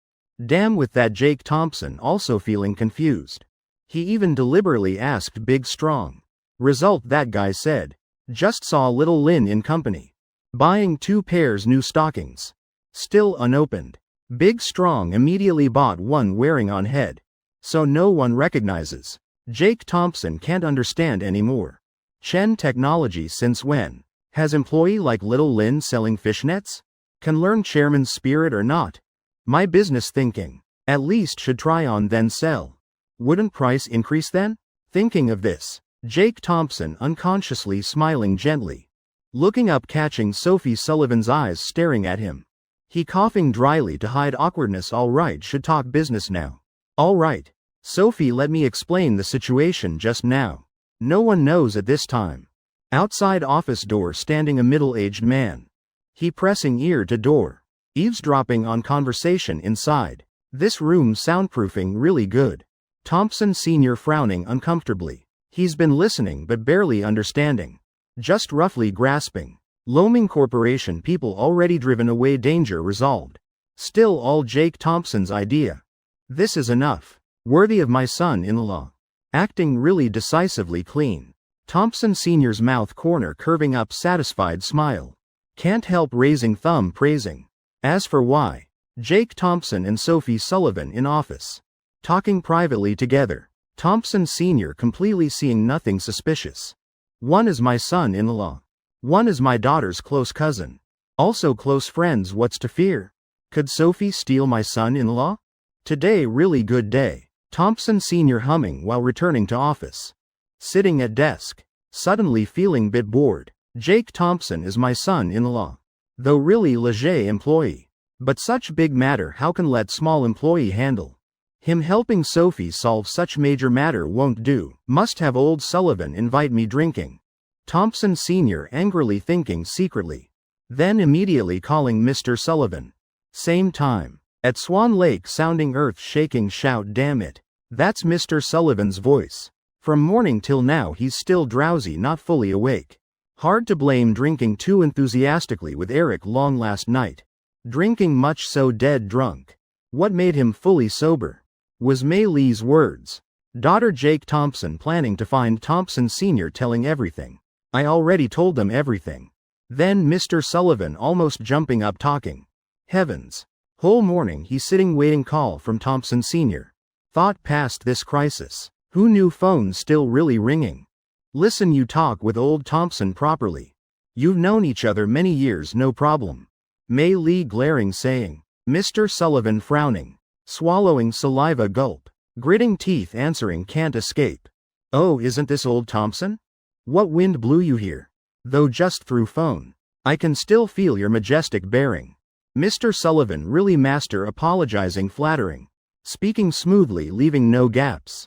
Speaker 1: Damn, with that Jake Thompson also feeling confused. He even deliberately asked Big Strong. Result, that guy said, just saw little Lynn in company. Buying 2 pairs new stockings. Still unopened. Big Strong immediately bought one wearing on head. So no one recognizes. Jake Thompson can't understand anymore. Chen technology since when? Has employee like little Lynn selling fishnets? Can learn chairman's spirit or not? My business thinking. At least should try on then sell. Wouldn't price increase then? Thinking of this, Jake Thompson unconsciously smiling gently. Looking up, catching Sophie Sullivan's eyes staring at him. He coughing dryly to hide awkwardness. All right, should talk business now. All right. Sophie, let me explain the situation just now. No one knows at this time. Outside office door standing a middle-aged man. He pressing ear to door. Eavesdropping on conversation inside. This room soundproofing really good. Thompson Sr. frowning uncomfortably. He's been listening but barely understanding. Just roughly grasping. Loaming Corporation people already driven away, danger resolved. Still all Jake Thompson's idea. This is enough. Worthy of my son-in-law. Acting really decisively clean. Thompson Sr.'s mouth corner curving up, satisfied smile. Can't help raising thumb praising. As for why, Jake Thompson and Sophie Sullivan in office. Talking privately together. Thompson Sr. completely seeing nothing suspicious. One is my son-in-law. One is my daughter's close cousin. Also close friends, what's to fear? Could Sophie steal my son-in-law? Today really good day. Thompson Sr. humming while returning to office. Sitting at desk. Suddenly feeling bit bored. Jake Thompson is my son-in-law. Though really leger employee. But such big matter how can let small employee handle? Him helping Sophie solve such major matter won't do. Must have old Sullivan invite me drinking. Thompson Sr. angrily thinking secretly. Then immediately calling Mr. Sullivan. Same time. At Swan Lake sounding earth-shaking shout, damn it. That's Mr. Sullivan's voice. From morning till now he's still drowsy, not fully awake. Hard to blame drinking too enthusiastically with Eric Long last night. Drinking much, so dead drunk. What made him fully sober? Was Mei Lee's words. Daughter Jake Thompson planning to find Thompson Sr. telling everything. I already told them everything. Then Mr. Sullivan almost jumping up talking. Heavens. Whole morning he sitting waiting call from Thompson Sr. Thought past this crisis. Who knew phone still really ringing? Listen, you talk with old Thompson properly. You've known each other many years, no problem. Mei Lee glaring saying. Mr. Sullivan frowning. Swallowing saliva gulp. Gritting teeth answering, can't escape. Oh, isn't this old Thompson? What wind blew you here? Though just through phone. I can still feel your majestic bearing. Mr. Sullivan really master apologizing flattering. Speaking smoothly leaving no gaps.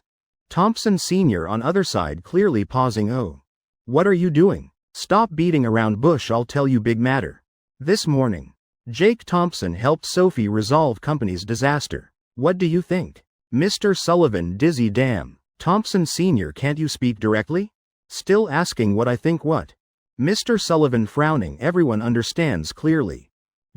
Speaker 1: Thompson Sr. on other side clearly pausing. Oh. What are you doing? Stop beating around bush, I'll tell you big matter. This morning. Jake Thompson helped Sophie resolve company's disaster. What do you think? Mr. Sullivan dizzy. Damn. Thompson Sr. can't you speak directly? Still asking what I think what? Mr. Sullivan frowning. Everyone understands clearly.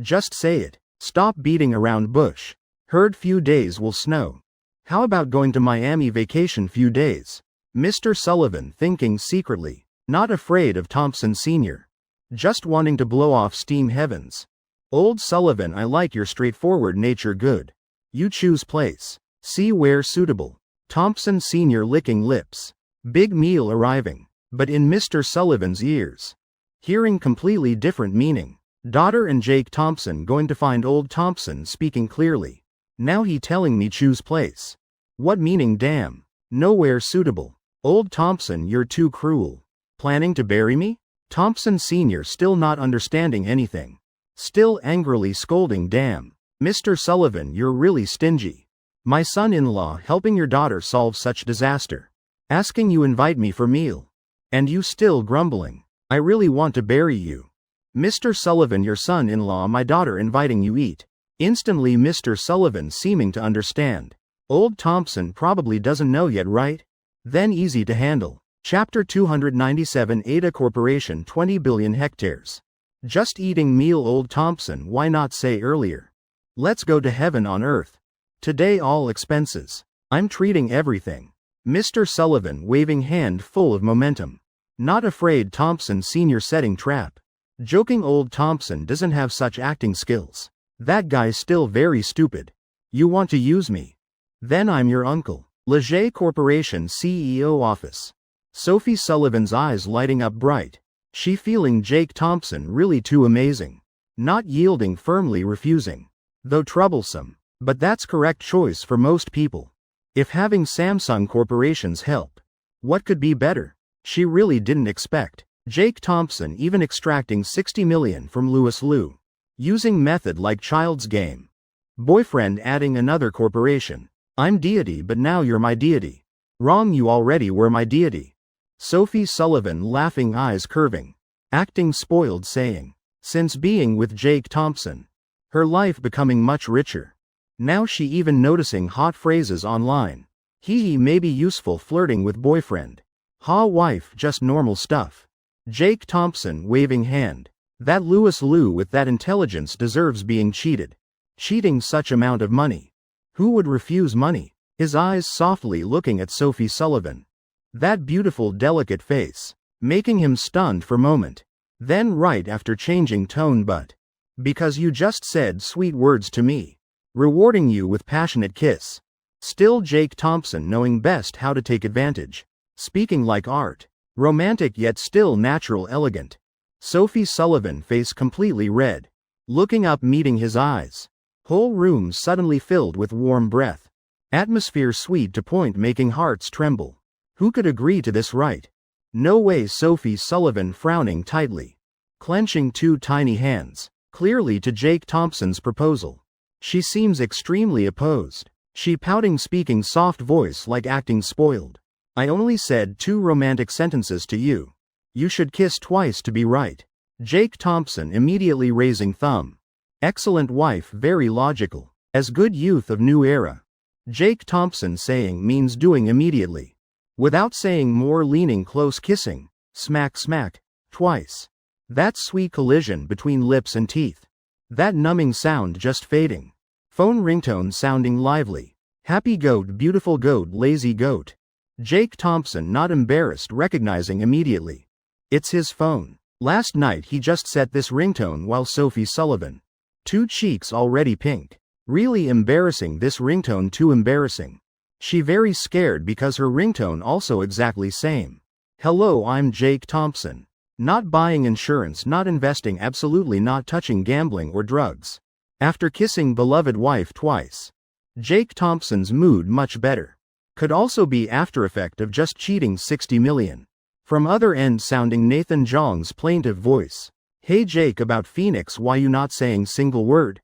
Speaker 1: Just say it. Stop beating around bush. Heard few days will snow. How about going to Miami vacation few days? Mr. Sullivan thinking secretly. Not afraid of Thompson Sr. Just wanting to blow off steam. Heavens. Old Sullivan, I like your straightforward nature. Good. You choose place. See where suitable. Thompson Sr. licking lips. Big meal arriving. But in Mr. Sullivan's ears. Hearing completely different meaning. Daughter and Jake Thompson going to find old Thompson speaking clearly. Now he telling me choose place. What meaning? Damn. Nowhere suitable. Old Thompson, you're too cruel. Planning to bury me? Thompson Sr. still not understanding anything. Still angrily scolding. Damn. Mr. Sullivan, you're really stingy. My son-in-law helping your daughter solve such disaster. Asking you invite me for meal. And you still grumbling. I really want to bury you. Mr. Sullivan, your son-in-law, my daughter inviting you eat. Instantly Mr. Sullivan seeming to understand. Old Thompson probably doesn't know yet, right? Then easy to handle. Chapter 297 Ada Corporation 20 billion hectares. Just eating meal. Old Thompson, why not say earlier? Let's go to heaven on earth. Today all expenses. I'm treating everything. Mr. Sullivan waving hand full of momentum. Not afraid Thompson Sr. setting trap. Joking. Old Thompson doesn't have such acting skills. That guy's still very stupid. You want to use me? Then I'm your uncle. Leger Corporation CEO office. Sophie Sullivan's eyes lighting up bright. She feeling Jake Thompson really too amazing. Not yielding, firmly refusing. Though troublesome. But that's correct choice for most people. If having Samsung Corporation's help. What could be better? She really didn't expect. Jake Thompson even extracting 60 million from Louis Liu. Using method like child's game. Boyfriend adding another corporation. I'm deity but now you're my deity. Wrong, you already were my deity. Sophie Sullivan laughing, eyes curving. Acting spoiled, saying. Since being with Jake Thompson. Her life becoming much richer. Now she even noticing hot phrases online. He may be useful flirting with boyfriend. Ha wife just normal stuff. Jake Thompson waving hand. That Louis Liu with that intelligence deserves being cheated. Cheating such amount of money. Who would refuse money? His eyes softly looking at Sophie Sullivan. That beautiful delicate face. Making him stunned for moment. Then right after changing tone, but. Because you just said sweet words to me. Rewarding you with passionate kiss. Still Jake Thompson knowing best how to take advantage. Speaking like art. Romantic yet still natural, elegant. Sophie Sullivan face completely red. Looking up, meeting his eyes. Whole room suddenly filled with warm breath. Atmosphere sweet to point, making hearts tremble. Who could agree to this, right? No way. Sophie Sullivan frowning tightly. Clenching two tiny hands. Clearly to Jake Thompson's proposal. She seems extremely opposed. She pouting, speaking soft voice like acting spoiled. I only said 2 romantic sentences to you. You should kiss twice to be right. Jake Thompson immediately raising thumb. Excellent wife, very logical. As good youth of new era. Jake Thompson saying means doing immediately. Without saying more, leaning close, kissing. Smack smack. Twice. That sweet collision between lips and teeth. That numbing sound just fading. Phone ringtone sounding lively. Happy goat, beautiful goat, lazy goat. Jake Thompson not embarrassed, recognizing immediately. It's his phone. Last night he just set this ringtone while Sophie Sullivan. 2 cheeks already pink. Really embarrassing, this ringtone too embarrassing. She very scared because her ringtone also exactly same. Hello, I'm Jake Thompson. Not buying insurance, not investing, absolutely not touching gambling or drugs. After kissing beloved wife twice. Jake Thompson's mood much better. Could also be after effect of just cheating 60 million. From other end sounding Nathan Jong's plaintive voice. Hey Jake, about Phoenix, why you not saying single word?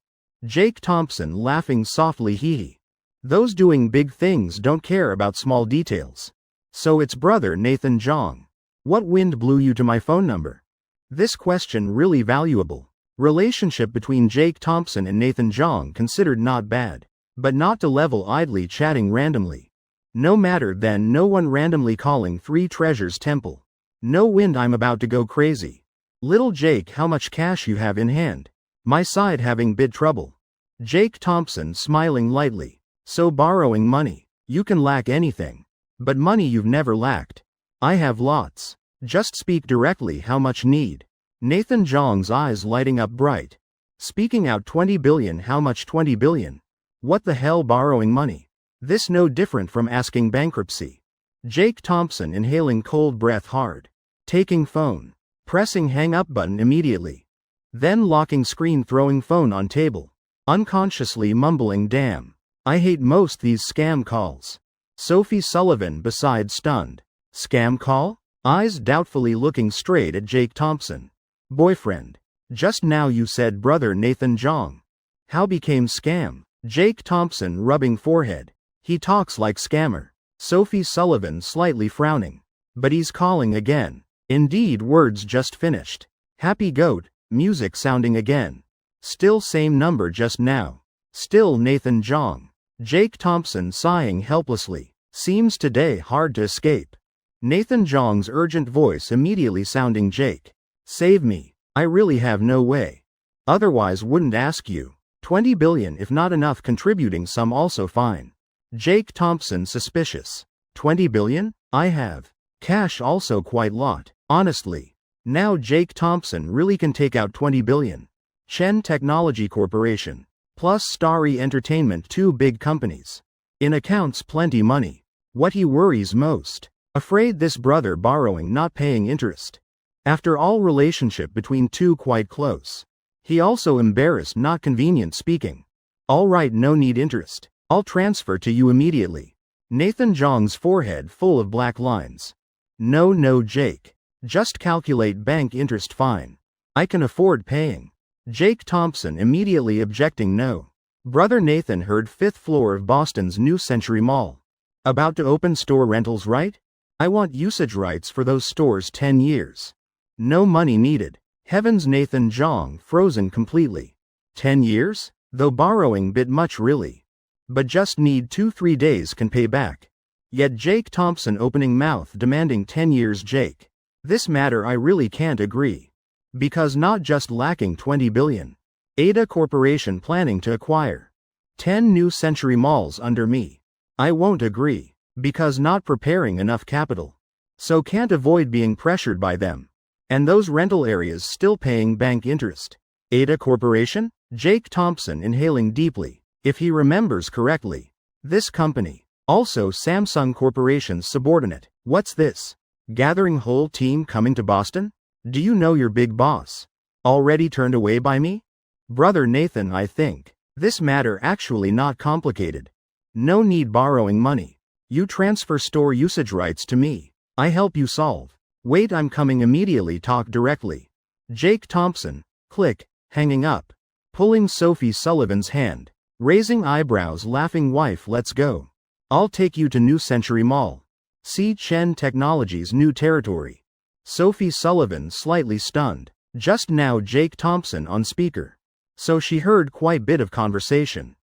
Speaker 1: Jake Thompson laughing softly hee. Those doing big things don't care about small details. So it's brother Nathan Jong. What wind blew you to my phone number? This question really valuable. Relationship between Jake Thompson and Nathan Jong considered not bad. But not to level idly chatting randomly. No matter then no one randomly calling Three Treasures Temple. No wind I'm about to go crazy. Little Jake how much cash you have in hand? My side having bid trouble. Jake Thompson smiling lightly. So borrowing money. You can lack anything. But money you've never lacked. I have lots. Just speak directly how much need. Nathan Jong's eyes lighting up bright. Speaking out 20 billion how much 20 billion? What the hell borrowing money? This no different from asking bankruptcy. Jake Thompson inhaling cold breath hard. Taking phone. Pressing hang up button immediately. Then locking screen throwing phone on table. Unconsciously mumbling damn. I hate most these scam calls. Sophie Sullivan beside stunned. Scam call? Eyes doubtfully looking straight at Jake Thompson. Boyfriend. Just now you said brother Nathan Jong. How became scam? Jake Thompson rubbing forehead. He talks like scammer. Sophie Sullivan slightly frowning. But he's calling again. Indeed words just finished. Happy goat, music sounding again. Still same number just now. Still Nathan Jong. Jake Thompson sighing helplessly. Seems today hard to escape. Nathan Jong's urgent voice immediately sounding Jake. Save me. I really have no way. Otherwise wouldn't ask you. 20 billion if not enough contributing some also fine. Jake Thompson suspicious. 20 billion? I have. Cash also quite lot. Honestly. Now Jake Thompson really can take out 20 billion. Chen Technology Corporation. Plus Starry Entertainment, two big companies. In accounts plenty money. What he worries most. Afraid this brother borrowing not paying interest. After all relationship between two quite close. He also embarrassed not convenient speaking. Alright no need interest. I'll transfer to you immediately. Nathan Jong's forehead full of black lines. No Jake. Just calculate bank interest fine. I can afford paying. Jake Thompson immediately objecting no. Brother Nathan heard 5th floor of Boston's New Century Mall. About to open store rentals right? I want usage rights for those stores 10 years. No money needed. Heavens Nathan Jong frozen completely. 10 years? Though borrowing bit much really. But just need 2-3 days can pay back. Yet Jake Thompson opening mouth demanding 10 years Jake. This matter I really can't agree. Because not just lacking 20 billion. Ada Corporation planning to acquire 10 New Century malls under me. I won't agree. Because not preparing enough capital. So can't avoid being pressured by them. And those rental areas still paying bank interest. Ada Corporation? Jake Thompson inhaling deeply. If he remembers correctly. This company. Also Samsung Corporation's subordinate. What's this? Gathering whole team coming to Boston? Do you know your big boss? Already turned away by me? Brother Nathan I think. This matter actually not complicated. No need borrowing money. You transfer store usage rights to me. I help you solve. Wait I'm coming immediately talk directly. Jake Thompson. Click. Hanging up. Pulling Sophie Sullivan's hand. Raising eyebrows laughing wife let's go. I'll take you to New Century Mall. See Chen Technologies new territory. Sophie Sullivan slightly stunned. Just now Jake Thompson on speaker. So she heard quite bit of conversation.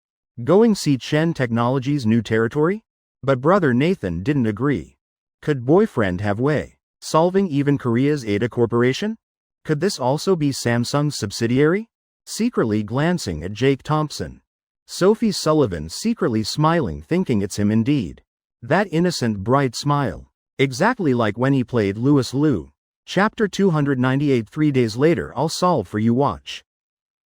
Speaker 1: Going see Chen Technologies new territory? But brother Nathan didn't agree. Could boyfriend have way? Solving even Korea's Ada Corporation? Could this also be Samsung's subsidiary? Secretly glancing at Jake Thompson. Sophie Sullivan secretly smiling thinking it's him indeed. That innocent bright smile. Exactly like when he played Louis Liu. Chapter 298 3 days later I'll solve for you watch.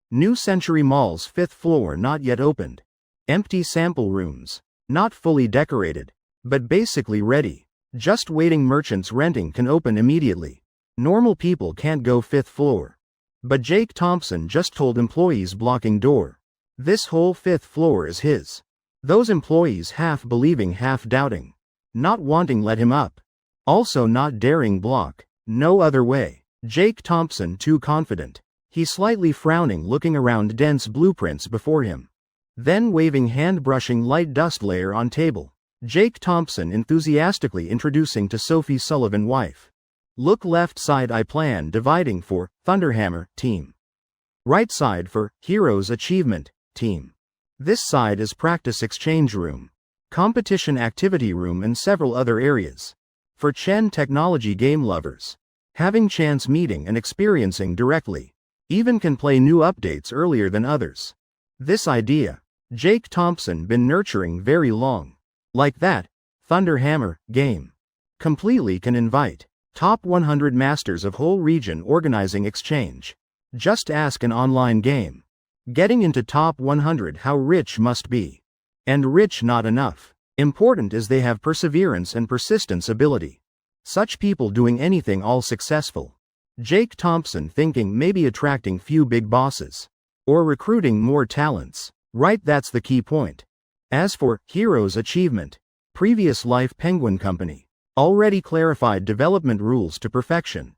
Speaker 1: New Century Mall's 5th floor not yet opened. Empty sample rooms. Not fully decorated. But basically ready. Just waiting merchants renting can open immediately. Normal people can't go 5th floor. But Jake Thompson just told employees blocking door. This whole 5th floor is his. Those employees half believing half doubting. Not wanting let him up. Also not daring block. No other way. Jake Thompson too confident. He slightly frowning, looking around dense blueprints before him. Then waving hand, brushing light dust layer on table. Jake Thompson enthusiastically introducing to Sophie Sullivan wife. Look left side, I plan dividing for Thunderhammer team. Right side for Heroes Achievement team. This side is practice exchange room, competition activity room and several other areas. For Chen technology game lovers. Having chance meeting and experiencing directly. Even can play new updates earlier than others. This idea, Jake Thompson been nurturing very long. Like that, Thunderhammer game. Completely can invite top 100 masters of whole region organizing exchange. Just ask an online game. Getting into top 100, how rich must be. And rich not enough. Important is they have perseverance and persistence ability. Such people doing anything all successful. Jake Thompson thinking maybe attracting few big bosses. Or recruiting more talents. Right, that's the key point. As for Heroes Achievement, previous life Penguin Company. Already clarified development rules to perfection.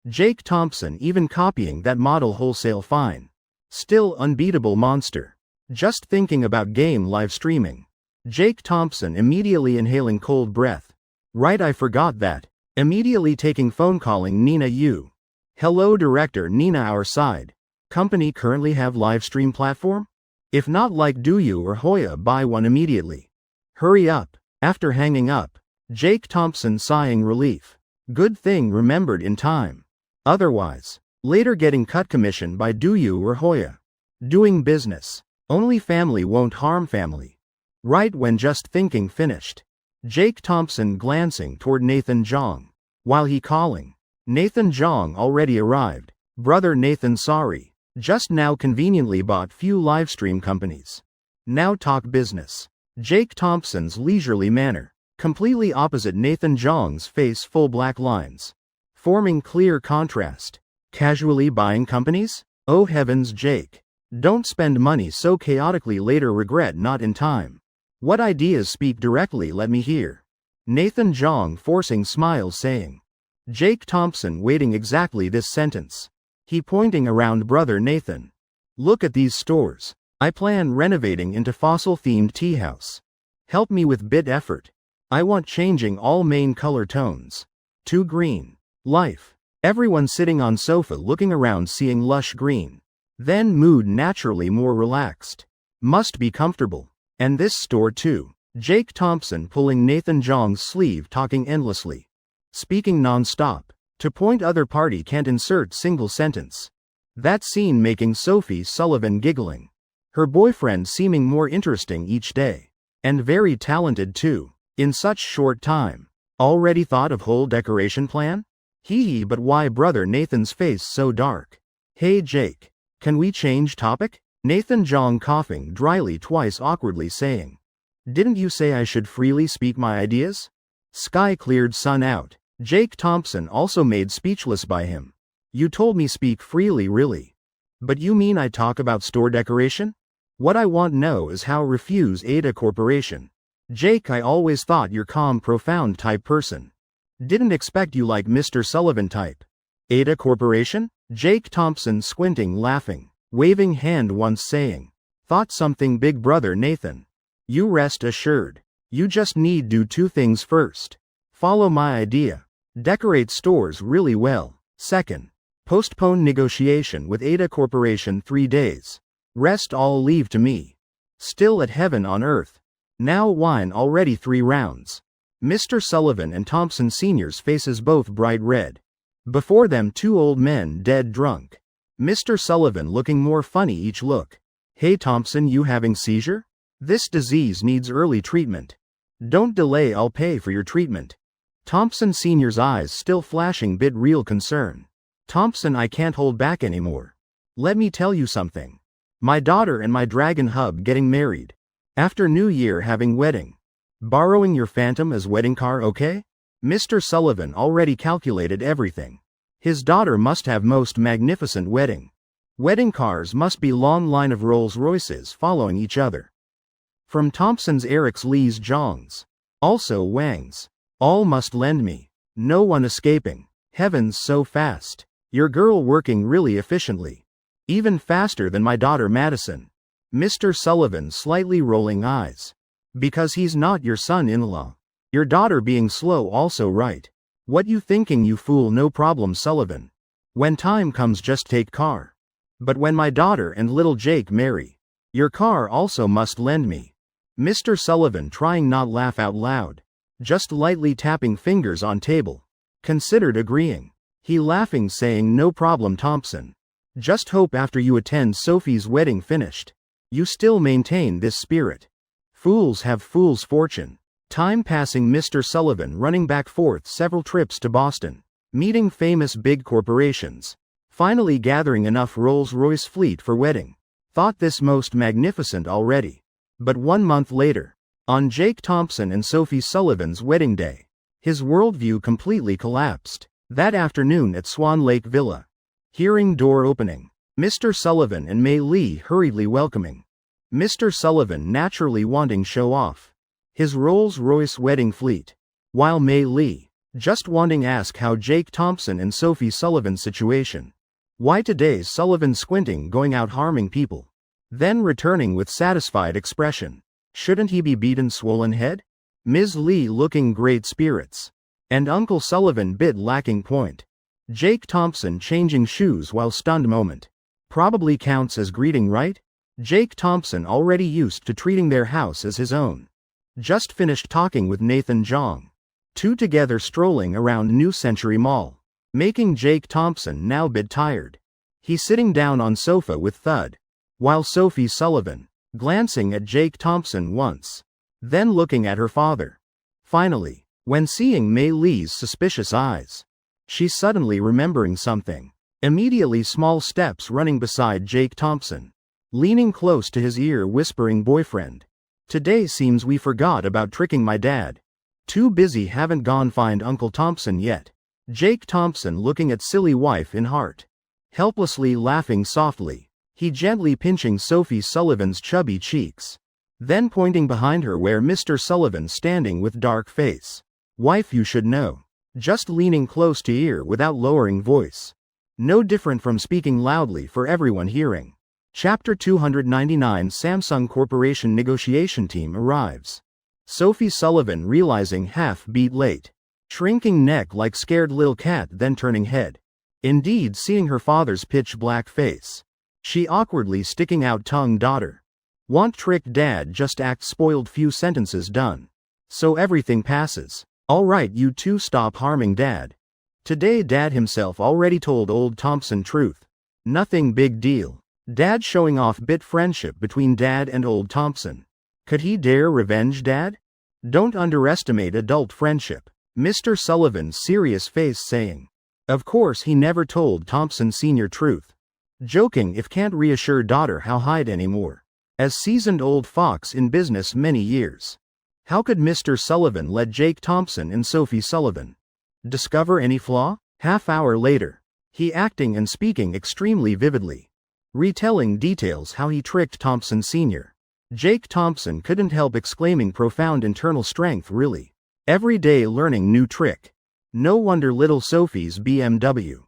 Speaker 1: Jake Thompson even copying that model wholesale fine. Still unbeatable monster. Just thinking about game live streaming. Jake Thompson immediately inhaling cold breath. Right, I forgot that. Immediately taking phone, calling Nina Yu. Hello director Nina, our side. Company currently have live stream platform? If not, like do you or Hoya buy one immediately? Hurry up. After hanging up, Jake Thompson sighing relief. Good thing remembered in time. Otherwise, later getting cut commission by do you or Hoya. Doing business. Only family won't harm family. Right when just thinking finished. Jake Thompson glancing toward Nathan Zhang. While he calling. Nathan Zhang already arrived. Brother Nathan, sorry. Just now conveniently bought few livestream companies. Now talk business. Jake Thompson's leisurely manner. Completely opposite Nathan Zhang's face, full black lines. Forming clear contrast. Casually buying companies? Oh heavens, Jake. Don't spend money so chaotically, later regret not in time. What ideas? Speak directly, let me hear. Nathan Zhang forcing smiles saying. Jake Thompson waiting exactly this sentence. He pointing around, brother Nathan. Look at these stores. I plan renovating into fossil-themed tea house. Help me with bit effort. I want changing all main color tones. To green. Life. Everyone sitting on sofa looking around seeing lush green. Then mood naturally more relaxed. Must be comfortable. And this store too. Jake Thompson pulling Nathan Zhang's sleeve talking endlessly. Speaking non-stop. To point other party can't insert single sentence. That scene making Sophie Sullivan giggling. Her boyfriend seeming more interesting each day. And very talented too. In such short time. Already thought of whole decoration plan? Hee hee, but why brother Nathan's face so dark? Hey Jake. Can we change topic? Nathan Zhang coughing dryly twice awkwardly saying. Didn't you say I should freely speak my ideas? Sky cleared, sun out. Jake Thompson also made speechless by him. You told me speak freely, really? But you mean I talk about store decoration? What I want know is how refuse Ada Corporation. Jake, I always thought you're calm, profound type person. Didn't expect you like Mr. Sullivan type. Ada Corporation? Jake Thompson squinting laughing, waving hand once saying. Thought something big brother Nathan. You rest assured. You just need do two things first. Follow my idea. Decorate stores really well. Second, postpone negotiation with Ada Corporation 3 days. Rest all leave to me. Still at heaven on earth. Now wine already 3 rounds. Mr. Sullivan and Thompson Sr.'s faces both bright red. Before them 2 old men dead drunk. Mr. Sullivan looking more funny each look. Hey Thompson, you having seizure? This disease needs early treatment. Don't delay, I'll pay for your treatment. Thompson Sr.'s eyes still flashing bit real concern. Thompson, I can't hold back anymore. Let me tell you something. My daughter and my Dragon Hub getting married. After New Year having wedding. Borrowing your Phantom as wedding car, okay? Mr. Sullivan already calculated everything. His daughter must have most magnificent wedding. Wedding cars must be long line of Rolls Royces following each other. From Thompson's, Eric's, Lee's, Zhang's. Also Wang's. All must lend me. No one escaping. Heavens, so fast. Your girl working really efficiently. Even faster than my daughter Madison. Mr. Sullivan slightly rolling eyes. Because he's not your son-in-law. Your daughter being slow also right. What you thinking you fool, no problem Sullivan. When time comes just take car. But when my daughter and little Jake marry, your car also must lend me. Mr. Sullivan trying not laugh out loud. Just lightly tapping fingers on table. Considered agreeing. He laughing saying no problem Thompson. Just hope after you attend Sophie's wedding finished, you still maintain this spirit. Fools have fools' fortune. Time passing Mr. Sullivan running back forth several trips to Boston, meeting famous big corporations. Finally gathering enough Rolls-Royce fleet for wedding. Thought this most magnificent already. But 1 month later, on Jake Thompson and Sophie Sullivan's wedding day, his worldview completely collapsed. That afternoon at Swan Lake Villa. Hearing door opening. Mr. Sullivan and Mei Lee hurriedly welcoming. Mr. Sullivan naturally wanting show off his Rolls-Royce wedding fleet, while Mei Lee just wanting ask how Jake Thompson and Sophie Sullivan's situation. Why today's Sullivan squinting going out harming people. Then returning with satisfied expression. Shouldn't he be beaten swollen head? Ms. Lee looking great spirits. And Uncle Sullivan bit lacking point. Jake Thompson changing shoes while stunned moment. Probably counts as greeting right? Jake Thompson already used to treating their house as his own. Just finished talking with Nathan Jong. Two together strolling around New Century Mall. Making Jake Thompson now bit tired. He sitting down on sofa with Thud. While Sophie Sullivan, glancing at Jake Thompson once. Then looking at her father. Finally, when seeing Mei Lee's suspicious eyes, she suddenly remembering something. Immediately small steps running beside Jake Thompson. Leaning close to his ear whispering boyfriend. Today seems we forgot about tricking my dad. Too busy haven't gone find Uncle Thompson yet. Jake Thompson looking at silly wife in heart. Helplessly laughing softly. He gently pinching Sophie Sullivan's chubby cheeks. Then pointing behind her where Mr. Sullivan standing with dark face. Wife you should know. Just leaning close to ear without lowering voice. No different from speaking loudly for everyone hearing. Chapter 299 Samsung Corporation negotiation team arrives. Sophie Sullivan realizing half beat late. Shrinking neck like scared little cat then turning head. Indeed seeing her father's pitch black face. She awkwardly sticking out tongue daughter. Want trick dad just act spoiled few sentences done. So everything passes. Alright you two stop harming dad. Today dad himself already told old Thompson truth. Nothing big deal. Dad showing off bit friendship between dad and old Thompson. Could he dare revenge dad? Don't underestimate adult friendship. Mr. Sullivan's serious face saying. Of course he never told Thompson Sr. truth. Joking if can't reassure daughter how hide anymore. As seasoned old fox in business many years. How could Mr. Sullivan let Jake Thompson and Sophie Sullivan discover any flaw? Half-hour later. He acting and speaking extremely vividly. Retelling details how he tricked Thompson Sr. Jake Thompson couldn't help exclaiming profound internal strength really. Every day learning new trick. No wonder little Sophie's BMW.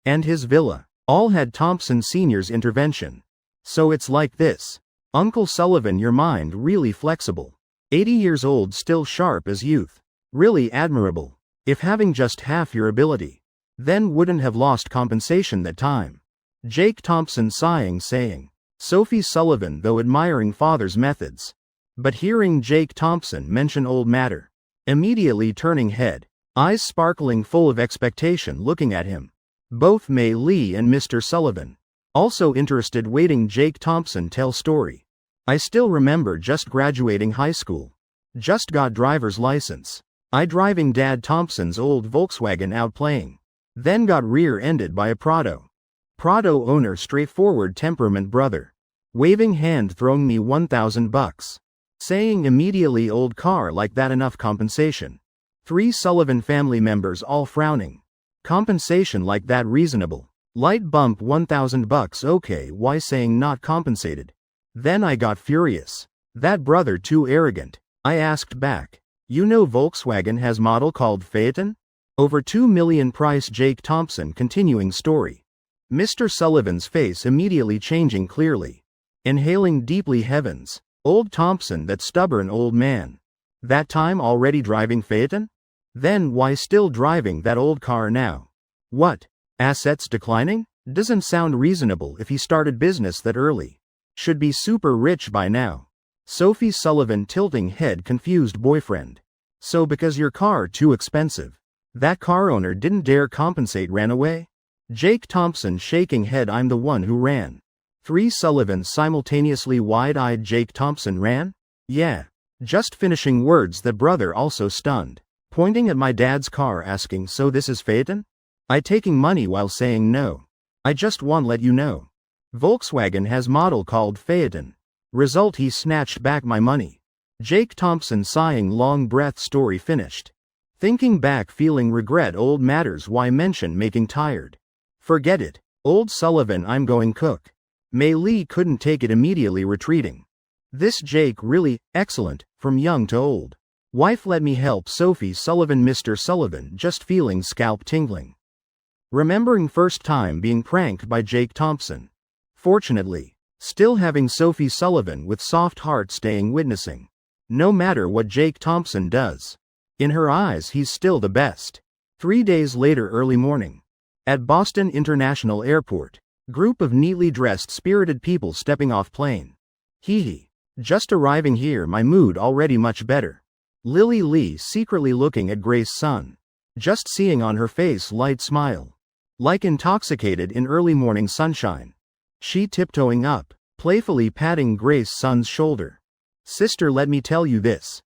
Speaker 1: And his villa. All had Thompson Sr.'s intervention. So it's like this. Uncle Sullivan your mind really flexible. 80 years old still sharp as youth. Really admirable. If having just half your ability. Then wouldn't have lost compensation that time. Jake Thompson sighing saying. Sophie Sullivan though admiring father's methods. But hearing Jake Thompson mention old matter. Immediately turning head. Eyes sparkling full of expectation looking at him. Both Mei Lee and Mr. Sullivan. Also interested waiting Jake Thompson tell story. I still remember just graduating high school. Just got driver's license. I driving Dad Thompson's old Volkswagen out playing. Then got rear-ended by a Prado. Prado owner straightforward temperament brother. Waving hand throwing me $1,000. Saying immediately old car like that enough compensation. 3 Sullivan family members all frowning. Compensation like that reasonable. Light bump $1,000 okay why saying not compensated. Then I got furious. That brother too arrogant. I asked back. You know Volkswagen has model called Phaeton? Over 2 million price Jake Thompson continuing story. Mr. Sullivan's face immediately changing clearly. Inhaling deeply. Heavens. Old Thompson, that stubborn old man. That time already driving Phaeton? Then why still driving that old car now? What? Assets declining? Doesn't sound reasonable if he started business that early. Should be super rich by now. Sophie Sullivan tilting head, confused boyfriend. So because your car too expensive. That car owner didn't dare compensate, ran away? Jake Thompson shaking head, I'm the one who ran. 3 Sullivan simultaneously wide-eyed. Jake Thompson ran? Yeah. Just finishing words, the brother also stunned. Pointing at my dad's car asking, so this is Phaeton? I taking money while saying no. I just want let you know. Volkswagen has model called Phaeton. Result, he snatched back my money. Jake Thompson sighing, long breath. Story finished. Thinking back, feeling regret. Old matters, why mention making tired. Forget it. Old Sullivan, I'm going cook. Mei Lee couldn't take it, immediately retreating. This Jake really, excellent, from young to old. Wife, let me help. Sophie Sullivan. Mr. Sullivan just feeling scalp tingling. Remembering first time being pranked by Jake Thompson. Fortunately, still having Sophie Sullivan with soft heart staying witnessing. No matter what Jake Thompson does. In her eyes he's still the best. 3 days later, early morning. At Boston International Airport. Group of neatly dressed spirited people stepping off plane. Hee hee. Just arriving here, my mood already much better. Lily Lee secretly looking at Grace Sun. Just seeing on her face light smile. Like intoxicated in early morning sunshine. She tiptoeing up, playfully patting Grace Sun's shoulder. Sister, let me tell you this.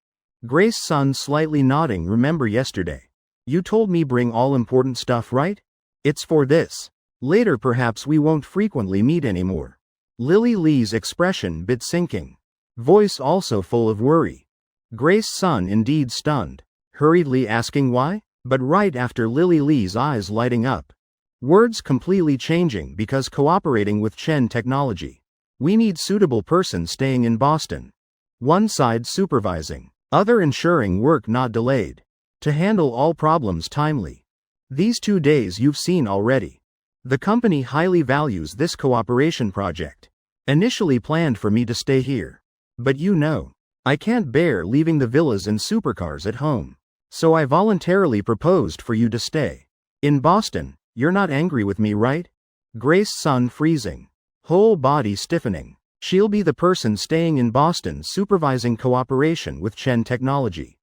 Speaker 1: Grace Sun slightly nodding, remember yesterday? You told me bring all important stuff, right? It's for this. Later perhaps we won't frequently meet anymore. Lily Lee's expression bit sinking. Voice also full of worry. Grace Sun indeed stunned. Hurriedly asking why? But right after Lily Lee's eyes lighting up. Words completely changing, because cooperating with Chen Technology. We need suitable person staying in Boston. One side supervising, other ensuring work not delayed. To handle all problems timely. These 2 days you've seen already. The company highly values this cooperation project. Initially planned for me to stay here. But you know, I can't bear leaving the villas and supercars at home. So I voluntarily proposed for you to stay. In Boston. You're not angry with me, right? Grace Sun freezing. Whole body stiffening. She'll be the person staying in Boston supervising cooperation with Chen Technology.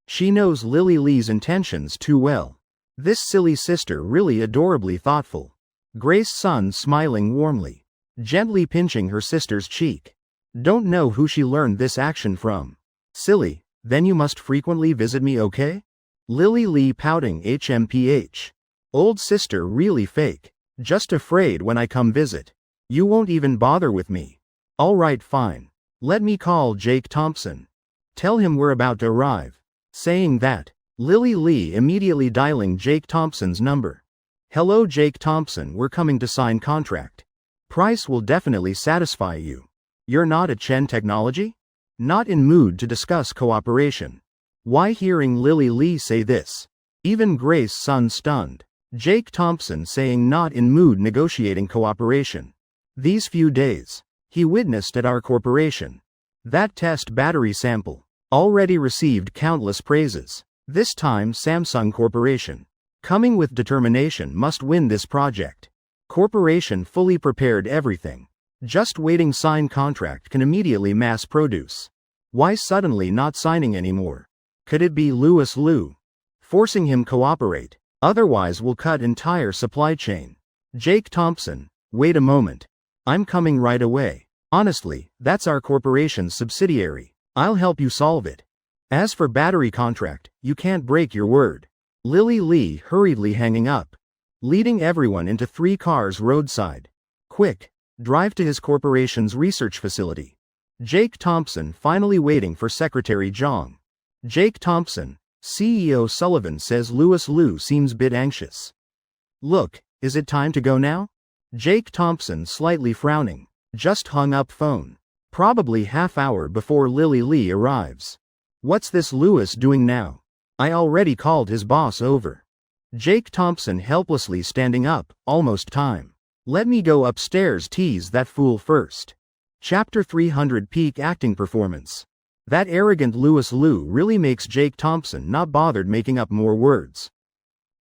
Speaker 1: She knows Lily Lee's intentions too well. This silly sister really adorably thoughtful. Grace Sun smiling warmly. Gently pinching her sister's cheek. Don't know who she learned this action from. Silly, then you must frequently visit me, okay? Lily Lee pouting, HMPH. Old sister really fake. Just afraid when I come visit. You won't even bother with me. Alright, fine. Let me call Jake Thompson. Tell him we're about to arrive. Saying that, Lily Lee immediately dialing Jake Thompson's number. Hello Jake Thompson, we're coming to sign contract. Price will definitely satisfy you. You're not at Chen Technology? Not in mood to discuss cooperation. Why? Hearing Lily Lee say this. Even Grace Sun stunned. Jake Thompson saying not in mood negotiating cooperation. These few days, he witnessed at our corporation. That test battery sample already received countless praises. This time Samsung Corporation, coming with determination, must win this project. Corporation fully prepared everything. Just waiting sign contract can immediately mass produce. Why suddenly not signing anymore? Could it be Louis Liu? Forcing him cooperate. Otherwise we'll cut entire supply chain. Jake Thompson, wait a moment. I'm coming right away. Honestly, that's our corporation's subsidiary. I'll help you solve it. As for battery contract, you can't break your word. Lily Lee hurriedly hanging up. Leading everyone into 3 cars roadside. Quick, drive to his corporation's research facility. Jake Thompson finally waiting for Secretary Zhang. Jake Thompson, CEO Sullivan says Louis Liu seems bit anxious. Look, is it time to go now? Jake Thompson slightly frowning. Just hung up phone. Probably half hour before Lily Lee arrives. What's this Louis doing now? I already called his boss over. Jake Thompson helplessly standing up, almost time. Let me go upstairs tease that fool first. Chapter 300 Peak Acting Performance. That arrogant Louis Liu really makes Jake Thompson not bothered making up more words.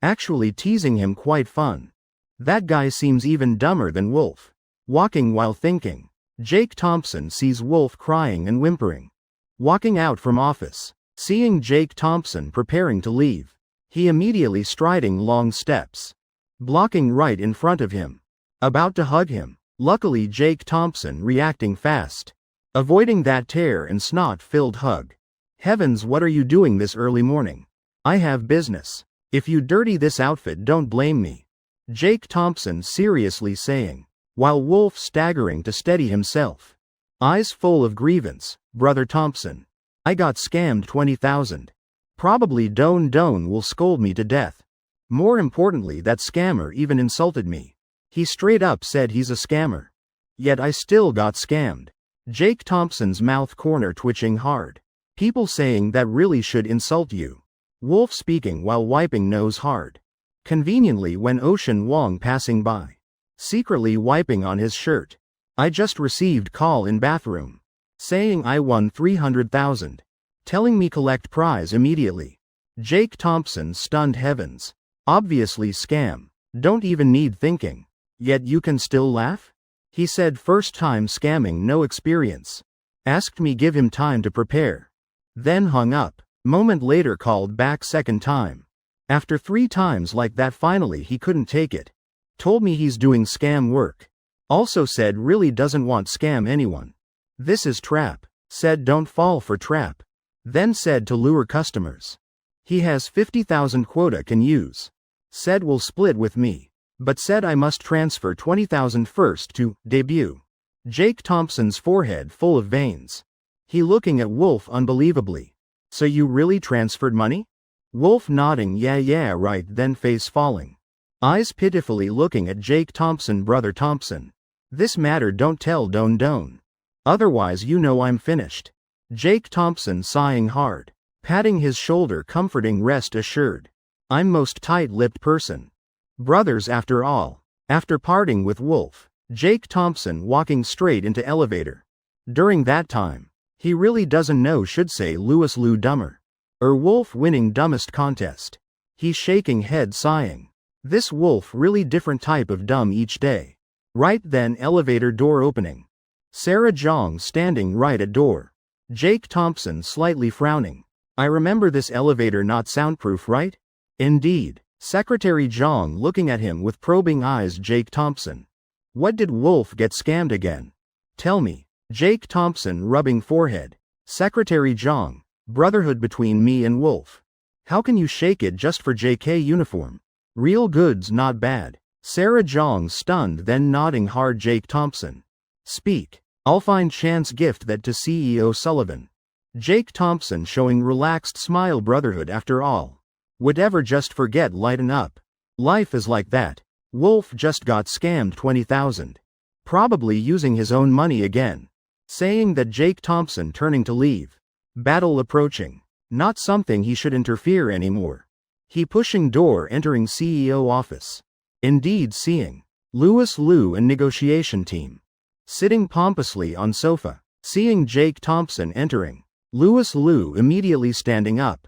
Speaker 1: Actually teasing him quite fun. That guy seems even dumber than Wolf. Walking while thinking. Jake Thompson sees Wolf crying and whimpering. Walking out from office. Seeing Jake Thompson preparing to leave. He immediately striding long steps. Blocking right in front of him. About to hug him. Luckily Jake Thompson reacting fast. Avoiding that tear and snot-filled hug. Heavens, what are you doing this early morning? I have business. If you dirty this outfit, don't blame me. Jake Thompson seriously saying, while Wolf staggering to steady himself. Eyes full of grievance, Brother Thompson. I got scammed 20,000. Probably Don will scold me to death. More importantly, that scammer even insulted me. He straight up said he's a scammer. Yet I still got scammed. Jake Thompson's mouth corner twitching hard. People saying that really should insult you. Wolf speaking while wiping nose hard. Conveniently when Ocean Wong passing by. Secretly wiping on his shirt. I just received call in bathroom. Saying I won 300,000. Telling me collect prize immediately. Jake Thompson stunned heavens. Obviously scam. Don't even need thinking. Yet you can still laugh? He said first time scamming, no experience. Asked me give him time to prepare. Then hung up. Moment later called back second time. After 3 times like that finally he couldn't take it. Told me he's doing scam work. Also said really doesn't want scam anyone. This is trap. Said don't fall for trap. Then said to lure customers. He has 50,000 quota can use. Said will split with me. But said I must transfer 20,000 first to debut. Jake Thompson's forehead full of veins. He looking at Wolf unbelievably. So you really transferred money? Wolf nodding yeah right, then face falling. Eyes pitifully looking at Jake Thompson. Brother Thompson. This matter don't tell Don. Otherwise you know I'm finished. Jake Thompson sighing hard. Patting his shoulder comforting rest assured. I'm most tight-lipped person. Brothers after all. After parting with Wolf, Jake Thompson walking straight into elevator. During that time, he really doesn't know should say Louis Liu dumber. Or Wolf winning dumbest contest. He's shaking head sighing. This Wolf really different type of dumb each day. Right then elevator door opening. Sarah Jong standing right at door. Jake Thompson slightly frowning. I remember this elevator not soundproof, right? Indeed. Secretary Jong looking at him with probing eyes. Jake Thompson. What did Wolf get scammed again? Tell me. Jake Thompson rubbing forehead. Secretary Jong. Brotherhood between me and Wolf. How can you shake it just for JK uniform? Real goods not bad. Sarah Jong stunned then nodding hard. Jake Thompson. Speak. I'll find chance gift that to CEO Sullivan. Jake Thompson showing relaxed smile. Brotherhood after all. Whatever just forget lighten up. Life is like that. Wolf just got scammed 20,000. Probably using his own money again. Saying that Jake Thompson turning to leave. Battle approaching. Not something he should interfere anymore. He pushing door entering CEO office. Indeed seeing. Louis Liu and negotiation team. Sitting pompously on sofa. Seeing Jake Thompson entering. Louis Liu immediately standing up.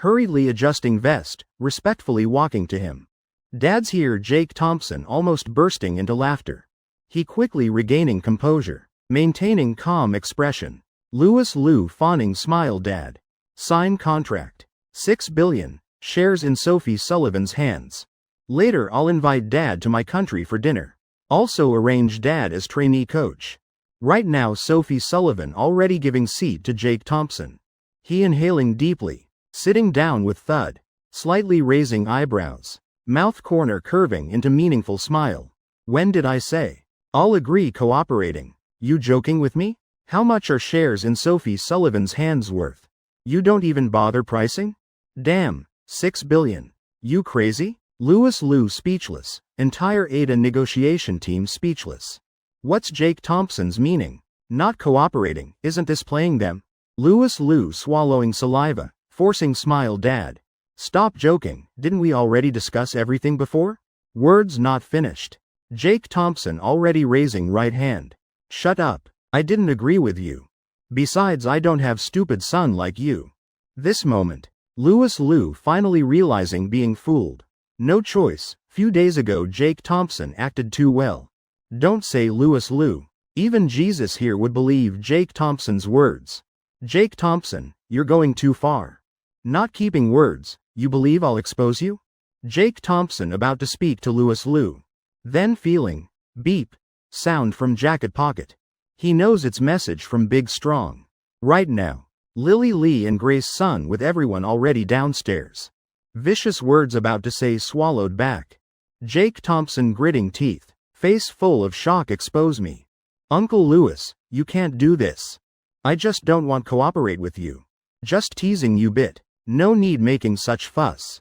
Speaker 1: Hurriedly adjusting vest, respectfully walking to him. Dad's here. Jake Thompson almost bursting into laughter. He quickly regaining composure. Maintaining calm expression. Louis Liu fawning smile. Dad. Sign contract. 6 billion, shares in Sophie Sullivan's hands. Later I'll invite Dad to my country for dinner. Also arrange Dad as trainee coach. Right now Sophie Sullivan already giving seat to Jake Thompson. He inhaling deeply. Sitting down with thud. Slightly raising eyebrows. Mouth corner curving into meaningful smile. When did I say? I'll agree cooperating. You joking with me? How much are shares in Sophie Sullivan's hands worth? You don't even bother pricing? Damn, 6 billion. You crazy? Louis Liu speechless. Entire Ada negotiation team speechless. What's Jake Thompson's meaning? Not cooperating, isn't this playing them? Louis Liu swallowing saliva. Forcing smile. Dad. Stop joking, didn't we already discuss everything before? Words not finished. Jake Thompson already raising right hand. Shut up. I didn't agree with you. Besides, I don't have stupid son like you. This moment, Louis Liu finally realizing being fooled. No choice, few days ago Jake Thompson acted too well. Don't say Louis Liu. Even Jesus here would believe Jake Thompson's words. Jake Thompson, you're going too far. Not keeping words, you believe I'll expose you? Jake Thompson about to speak to Louis Liu. Then feeling, beep, sound from jacket pocket. He knows it's message from Big Strong. Right now, Lily Lee and Grace Sun with everyone already downstairs. Vicious words about to say swallowed back. Jake Thompson gritting teeth, face full of shock. Expose me. Uncle Louis, you can't do this. I just don't want cooperate with you. Just teasing you bit. No need making such fuss.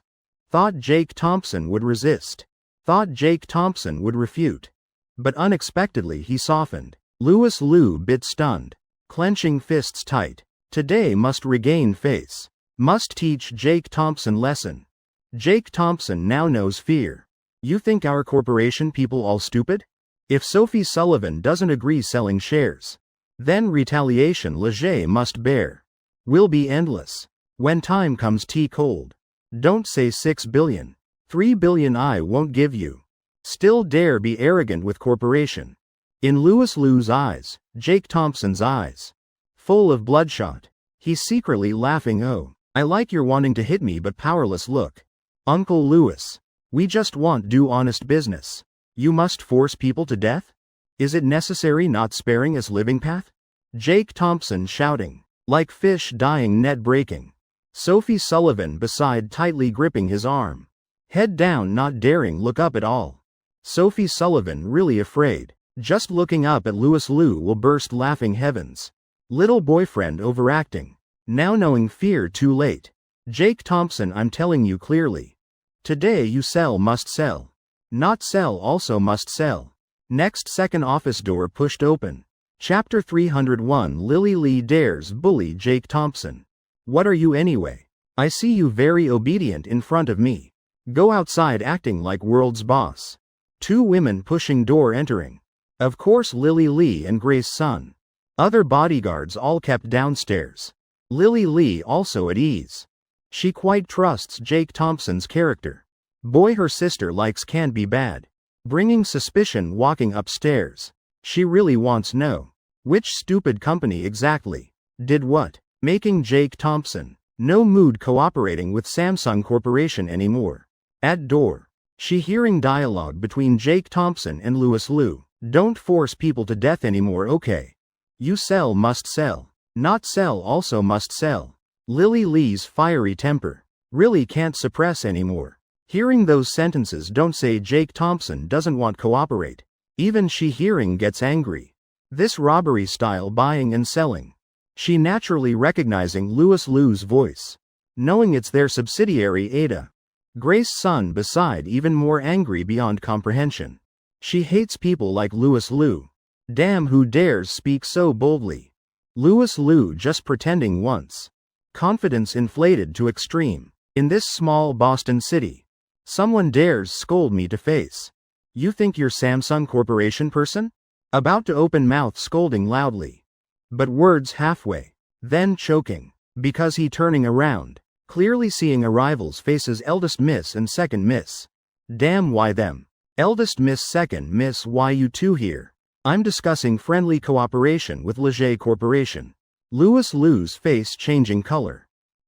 Speaker 1: Thought Jake Thompson would resist. Thought Jake Thompson would refute. But unexpectedly he softened. Louis Liu bit stunned. Clenching fists tight. Today must regain face. Must teach Jake Thompson lesson. Jake Thompson now knows fear. You think our corporation people all stupid? If Sophie Sullivan doesn't agree selling shares, then retaliation Leger must bear. Will be endless. When time comes tea cold. Don't say 6 billion. 3 billion I won't give you. Still dare be arrogant with corporation. In Louis Liu's eyes, Jake Thompson's eyes. Full of bloodshot. He's secretly laughing. Oh, I like your wanting to hit me but powerless look. Uncle Louis. We just want do honest business. You must force people to death? Is it necessary not sparing as living path? Jake Thompson shouting. Like fish dying net breaking. Sophie Sullivan beside tightly gripping his arm. Head down not daring look up at all. Sophie Sullivan really afraid. Just looking up at Louis Liu will burst laughing heavens. Little boyfriend overacting. Now knowing fear too late. Jake Thompson, I'm telling you clearly. Today you sell must sell. Not sell also must sell. Next second office door pushed open. Chapter 301 Lily Lee dares bully Jake Thompson. What are you anyway? I see you very obedient in front of me. Go outside acting like world's boss. Two women pushing door entering. Of course Lily Lee and Grace Sun. Other bodyguards all kept downstairs. Lily Lee also at ease. She quite trusts Jake Thompson's character. Boy her sister likes can't be bad. Bringing suspicion walking upstairs. She really wants know. Which stupid company exactly did what? Making Jake Thompson no mood cooperating with Samsung Corporation anymore. At door. She hearing dialogue between Jake Thompson and Louis Liu. Don't force people to death anymore, okay? You sell must sell. Not sell also must sell. Lily Lee's fiery temper really can't suppress anymore. Hearing those sentences don't say Jake Thompson doesn't want cooperate. Even she hearing gets angry. This robbery style buying and selling. She naturally recognizing Louis Liu's voice. Knowing it's their subsidiary Ada. Grace Sun beside even more angry beyond comprehension. She hates people like Louis Liu. Damn, who dares speak so boldly. Louis Liu just pretending once. Confidence inflated to extreme. In this small Boston city. Someone dares scold me to face. You think you're Samsung Corporation person? About to open mouth scolding loudly. But words halfway. Then choking. Because he turning around. Clearly seeing arrivals faces eldest miss and second miss. Damn, why them? Eldest miss, second miss, why you two here? I'm discussing friendly cooperation with Leger Corporation. Louis Liu's face changing color.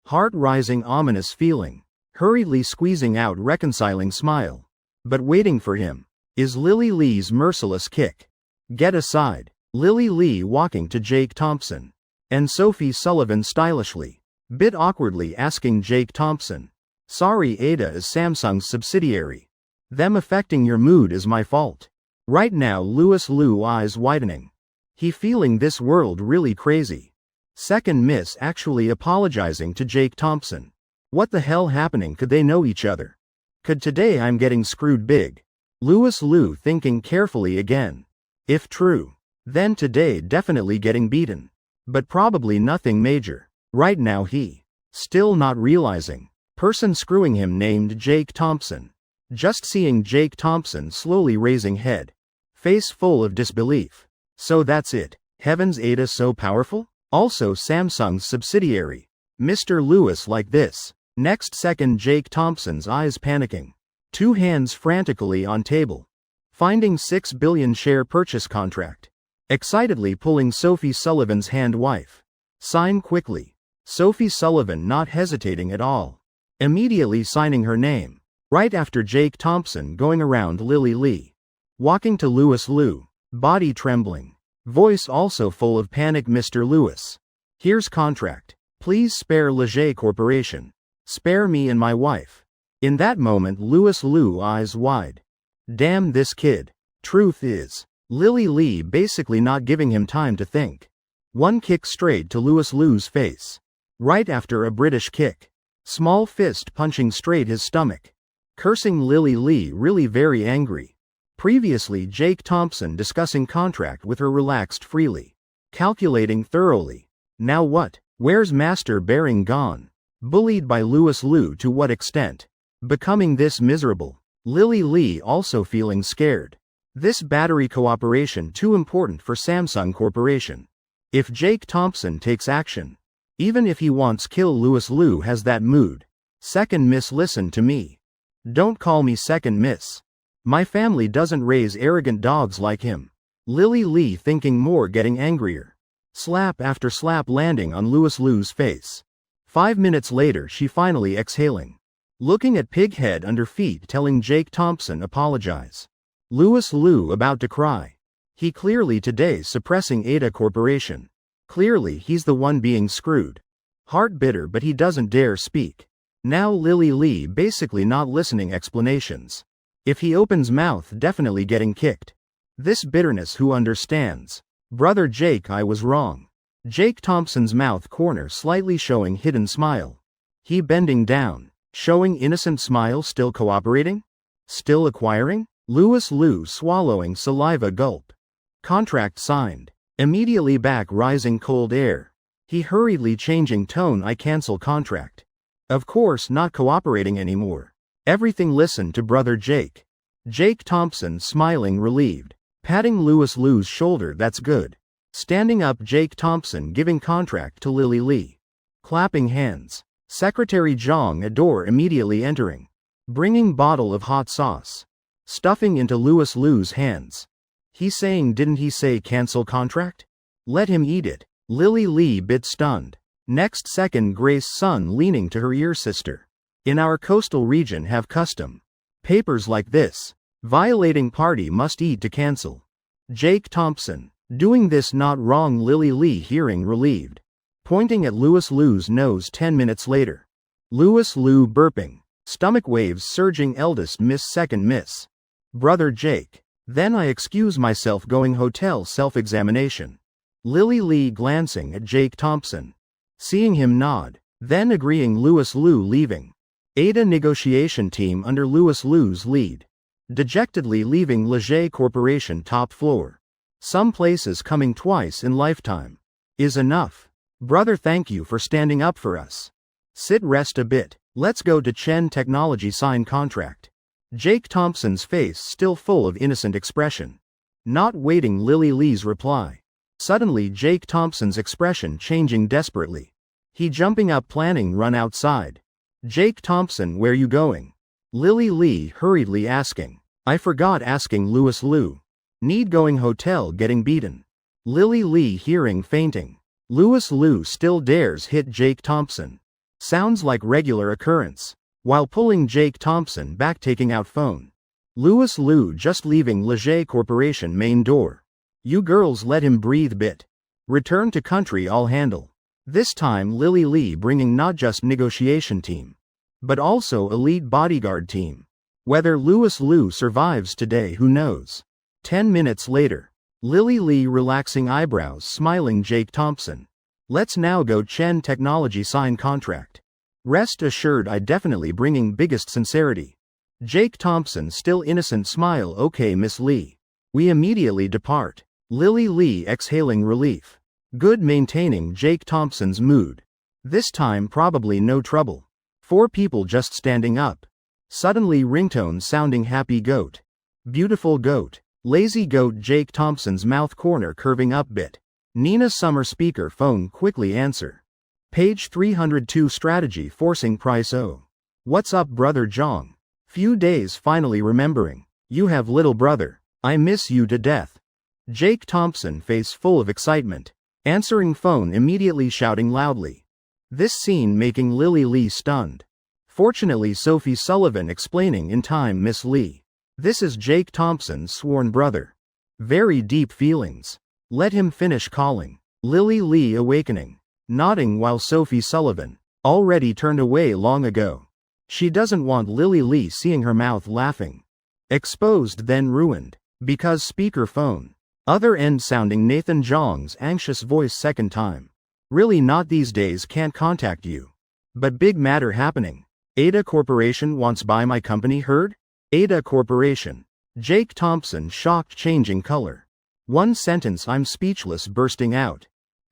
Speaker 1: Heart rising ominous feeling. Hurriedly squeezing out reconciling smile. But waiting for him is Lily Lee's merciless kick. Get aside. Lily Lee walking to Jake Thompson. And Sophie Sullivan stylishly. Bit awkwardly asking Jake Thompson. Sorry, Ada is Samsung's subsidiary. Them affecting your mood is my fault. Right now Louis Liu eyes widening. He feeling this world really crazy. Second miss actually apologizing to Jake Thompson. What the hell happening? Could they know each other? Could today I'm getting screwed big? Louis Liu thinking carefully again. If true, then today definitely getting beaten. But probably nothing major. Right now he still not realizing. Person screwing him named Jake Thompson. Just seeing Jake Thompson slowly raising head. Face full of disbelief. So that's it. Heavens, Ada so powerful? Also Samsung's subsidiary. Mr. Lewis like this. Next second Jake Thompson's eyes panicking. Two hands frantically on table. Finding 6 billion share purchase contract. Excitedly pulling Sophie Sullivan's hand. Wife. Sign quickly. Sophie Sullivan not hesitating at all. Immediately signing her name. Right after Jake Thompson going around Lily Lee. Walking to Louis Liu. Body trembling. Voice also full of panic. Mr. Lewis. Here's contract. Please spare Leger Corporation. Spare me and my wife. In that moment Louis Liu eyes wide. Damn this kid. Truth is, Lily Lee basically not giving him time to think. One kick straight to Louis Liu's face. Right after a British kick. Small fist punching straight his stomach. Cursing Lily Lee really very angry. Previously Jake Thompson discussing contract with her relaxed freely. Calculating thoroughly. Now what? Where's Master Bearing gone? Bullied by Louis Liu to what extent? Becoming this miserable. Lily Lee also feeling scared. This battery cooperation too important for Samsung Corporation. If Jake Thompson takes action. Even if he wants kill Louis Liu has that mood. Second miss, listen to me. Don't call me second miss. My family doesn't raise arrogant dogs like him. Lily Lee thinking more, getting angrier. Slap after slap landing on Louis Liu's face. 5 minutes later she finally exhaling. Looking at pig head under feet, telling Jake Thompson apologize. Louis Liu about to cry. He clearly today suppressing Ada Corporation. Clearly he's the one being screwed. Heart bitter but he doesn't dare speak. Now Lily Lee basically not listening explanations. If he opens mouth definitely getting kicked. This bitterness who understands. Brother Jake, I was wrong. Jake Thompson's mouth corner slightly showing hidden smile. He bending down. Showing innocent smile, still cooperating? Still acquiring? Louis Liu swallowing saliva, gulp. Contract signed. Immediately back rising cold air. He hurriedly changing tone, I cancel contract. Of course not cooperating anymore. Everything listen to brother Jake. Jake Thompson smiling relieved. Patting Louis Liu's shoulder, that's good. Standing up Jake Thompson giving contract to Lily Lee. Clapping hands. Secretary Zhang adore immediately entering. Bringing bottle of hot sauce. Stuffing into Louis Liu's hands. He saying, didn't he say cancel contract? Let him eat it. Lily Lee bit stunned. Next second Grace Sun leaning to her ear, sister. In our coastal region have custom. Papers like this. Violating party must eat to cancel. Jake Thompson. Doing this not wrong. Lily Lee hearing relieved. Pointing at Louis Liu's nose 10 minutes later. Louis Liu burping. Stomach waves surging, eldest miss, second miss. Brother Jake. Then I excuse myself going hotel self-examination. Lily Lee glancing at Jake Thompson. Seeing him nod. Then agreeing, Louis Liu leaving. Ada negotiation team under Louis Liu's lead. Dejectedly leaving Leger Corporation top floor. Some places coming twice in lifetime. Is enough. Brother, thank you for standing up for us. Sit rest a bit. Let's go to Chen Technology, sign contract. Jake Thompson's face still full of innocent expression. Not waiting Lily Lee's reply. Suddenly Jake Thompson's expression changing desperately. He jumping up planning run outside. Jake Thompson, where you going? Lily Lee hurriedly asking. I forgot asking Louis Liu. Need going hotel, getting beaten. Lily Lee hearing fainting. Louis Liu still dares hit Jake Thompson. Sounds like regular occurrence. While pulling Jake Thompson back, taking out phone. Louis Liu just leaving Leger Corporation main door. You girls let him breathe bit. Return to country, I'll handle. This time Lily Lee bringing not just negotiation team. But also elite bodyguard team. Whether Louis Liu survives today, who knows. 10 minutes later. Lily Lee relaxing eyebrows, smiling Jake Thompson. Let's now go Chen Technology, sign contract. Rest assured I definitely bringing biggest sincerity. Jake Thompson still innocent smile, okay Miss Lee. We immediately depart. Lily Lee exhaling relief. Good, maintaining Jake Thompson's mood. This time probably no trouble. 4 people just standing up. Suddenly ringtone sounding happy goat. Beautiful goat. Lazy goat Jake Thompson's mouth corner curving up bit. Nina Summer speaker phone quickly answer. Page 302 strategy forcing price O. What's up brother Jong? Few days finally remembering. You have little brother. I miss you to death. Jake Thompson face full of excitement. Answering phone immediately shouting loudly. This scene making Lily Lee stunned. Fortunately Sophie Sullivan explaining in time Miss Lee. This is Jake Thompson's sworn brother. Very deep feelings. Let him finish calling. Lily Lee awakening. Nodding while Sophie Sullivan. Already turned away long ago. She doesn't want Lily Lee seeing her mouth laughing. Exposed then ruined. Because speaker phone. Other end sounding Nathan Jong's anxious voice second time. Really not these days can't contact you. But big matter happening. Ada Corporation wants buy my company heard? Ada Corporation. Jake Thompson shocked changing color. One sentence I'm speechless bursting out.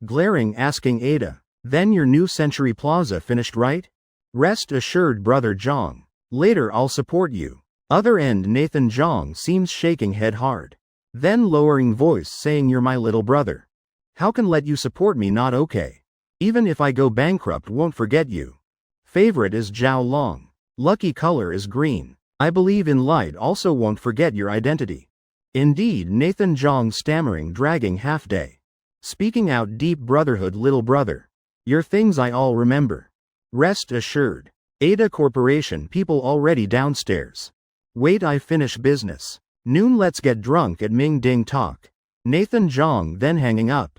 Speaker 1: Glaring asking Ada, then your new Century Plaza finished right? Rest assured brother Jong. Later I'll support you. Other end Nathan Jong seems shaking head hard. Then lowering voice saying you're my little brother. How can let you support me not okay? Even if I go bankrupt won't forget you. Favorite is Jiao Long. Lucky color is green. I believe in light also won't forget your identity. Indeed Nathan Jong stammering dragging half day. Speaking out deep brotherhood little brother. Your things I all remember. Rest assured. Ada Corporation people already downstairs. Wait I finish business. Noon let's get drunk at Ming Ding Talk. Nathan Jong then hanging up.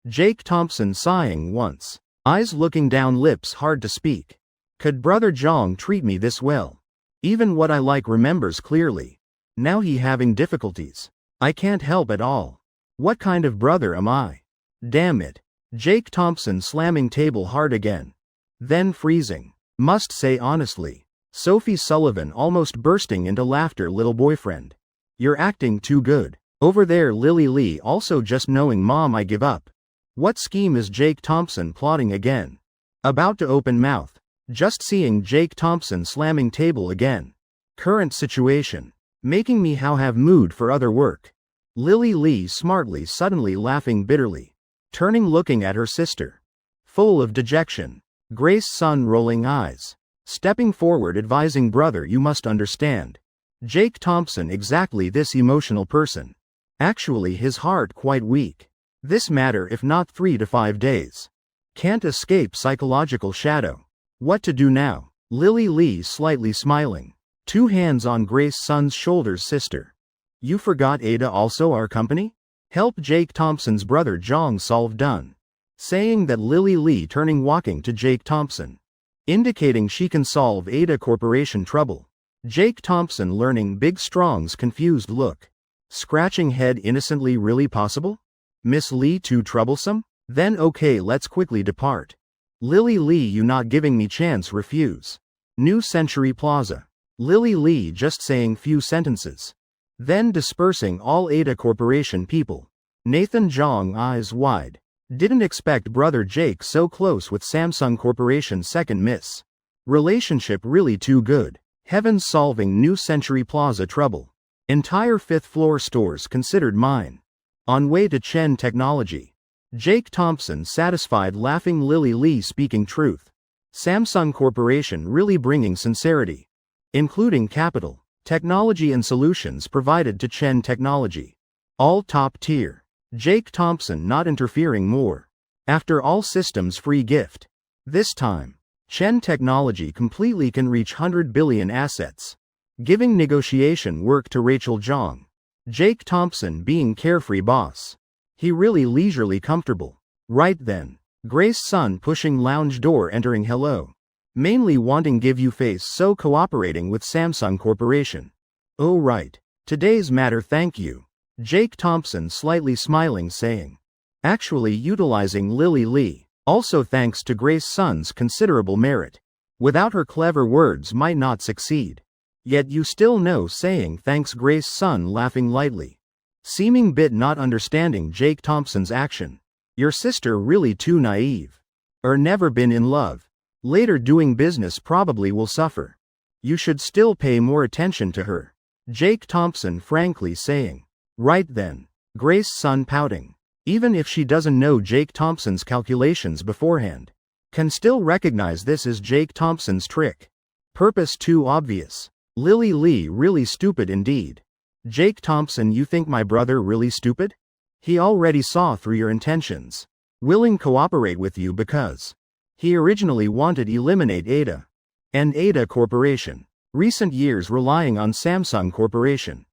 Speaker 1: Jake Thompson sighing once. Eyes looking down lips hard to speak. Could brother Jong treat me this well? Even what I like remembers clearly. Now he having difficulties. I can't help at all. What kind of brother am I? Damn it. Jake Thompson slamming table hard again. Then freezing. Must say honestly. Sophie Sullivan almost bursting into laughter little boyfriend. You're acting too good. Over there Lily Lee also just knowing mom I give up. What scheme is Jake Thompson plotting again? About to open mouth. Just seeing Jake Thompson slamming table again. Current situation. Making me how have mood for other work. Lily Lee smartly suddenly laughing bitterly. Turning looking at her sister. Full of dejection. Grace Sun rolling eyes. Stepping forward advising brother you must understand. Jake Thompson exactly this emotional person. Actually his heart quite weak. This matter if not 3 to 5 days. Can't escape psychological shadow. What to do now? Lily Lee slightly smiling. 2 hands on Grace Sun's shoulders sister. You forgot Ada also our company? Help Jake Thompson's brother Jong solve done. Saying that Lily Lee turning walking to Jake Thompson. Indicating she can solve Ada Corporation trouble. Jake Thompson learning Big Strong's confused look. Scratching head innocently really possible? Miss Lee too troublesome? Then okay let's quickly depart. Lily Lee you not giving me chance refuse. New Century Plaza. Lily Lee just saying few sentences. Then dispersing all Ada Corporation people. Nathan Jong eyes wide. Didn't expect brother Jake so close with Samsung Corporation's second miss. Relationship really too good. Heavens solving New Century Plaza trouble. Entire 5th floor stores considered mine. On way to Chen Technology. Jake Thompson satisfied laughing Lily Lee speaking truth. Samsung Corporation really bringing sincerity. Including capital, technology and solutions provided to Chen Technology. All top tier. Jake Thompson not interfering more. After all systems free gift. This time. Chen Technology completely can reach 100 billion assets. Giving negotiation work to Rachel Jong. Jake Thompson being carefree boss. He really leisurely comfortable. Right then. Grace Sun pushing lounge door entering hello. Mainly wanting give you face so cooperating with Samsung Corporation. Oh right. Today's matter thank you. Jake Thompson slightly smiling saying. Actually utilizing Lily Lee. Also thanks to Grace Sun's considerable merit. Without her clever words might not succeed. Yet you still know saying thanks Grace Sun laughing lightly. Seeming bit not understanding Jake Thompson's action. Your sister really too naive. Never been in love. Later doing business probably will suffer. You should still pay more attention to her. Jake Thompson frankly saying. Right then. Grace Sun pouting. Even if she doesn't know Jake Thompson's calculations beforehand, can still recognize this as Jake Thompson's trick. Purpose too obvious. Lily Lee really stupid indeed. Jake Thompson, you think my brother really stupid? He already saw through your intentions. Willing cooperate with you because he originally wanted eliminate Ada and Ada Corporation. Recent years relying on Samsung Corporation.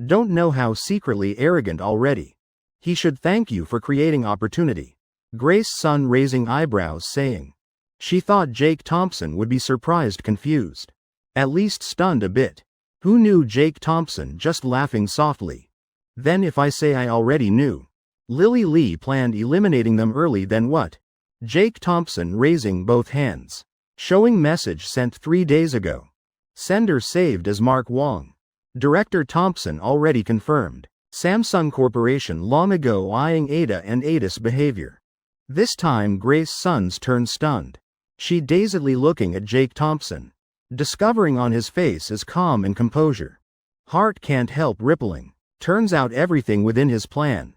Speaker 1: Don't know how secretly arrogant already. He should thank you for creating opportunity. Grace Sun raising eyebrows saying. She thought Jake Thompson would be surprised, confused. At least stunned a bit. Who knew Jake Thompson, just laughing softly. Then if I say I already knew. Lily Lee planned eliminating them early, then what? Jake Thompson raising both hands. Showing message sent 3 days ago. Sender saved as Mark Wong. Director Thompson already confirmed. Samsung Corporation long ago eyeing Ada and Ada's behavior. This time Grace Sun's turn stunned. She dazedly looking at Jake Thompson. Discovering on his face is calm and composure. Heart can't help rippling. Turns out everything within his plan.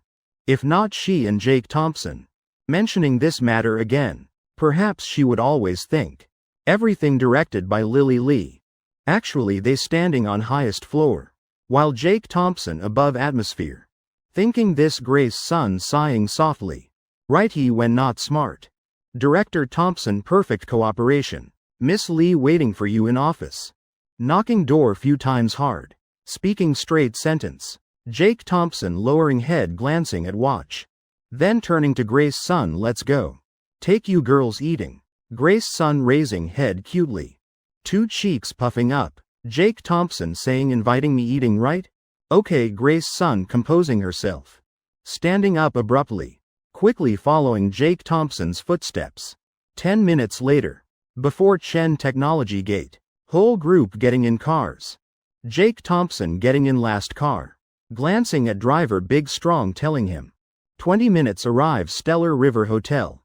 Speaker 1: If not she and Jake Thompson mentioning this matter again, perhaps she would always think. Everything directed by Lily Lee. Actually they standing on highest floor, while Jake Thompson above atmosphere. Thinking this Grace Sun sighing softly. Right he when not smart. Director Thompson perfect cooperation. Miss Lee waiting for you in office. Knocking door few times hard. Speaking straight sentence. Jake Thompson lowering head glancing at watch. Then turning to Grace Sun, let's go. Take you girls eating. Grace Sun raising head cutely. Two cheeks puffing up. Jake Thompson saying inviting me eating right? Okay Grace Sun composing herself. Standing up abruptly. Quickly following Jake Thompson's footsteps. 10 minutes later. Before Chen Technology Gate. Whole group getting in cars. Jake Thompson getting in last car. Glancing at driver Big Strong telling him. 20 minutes arrive Stellar River Hotel.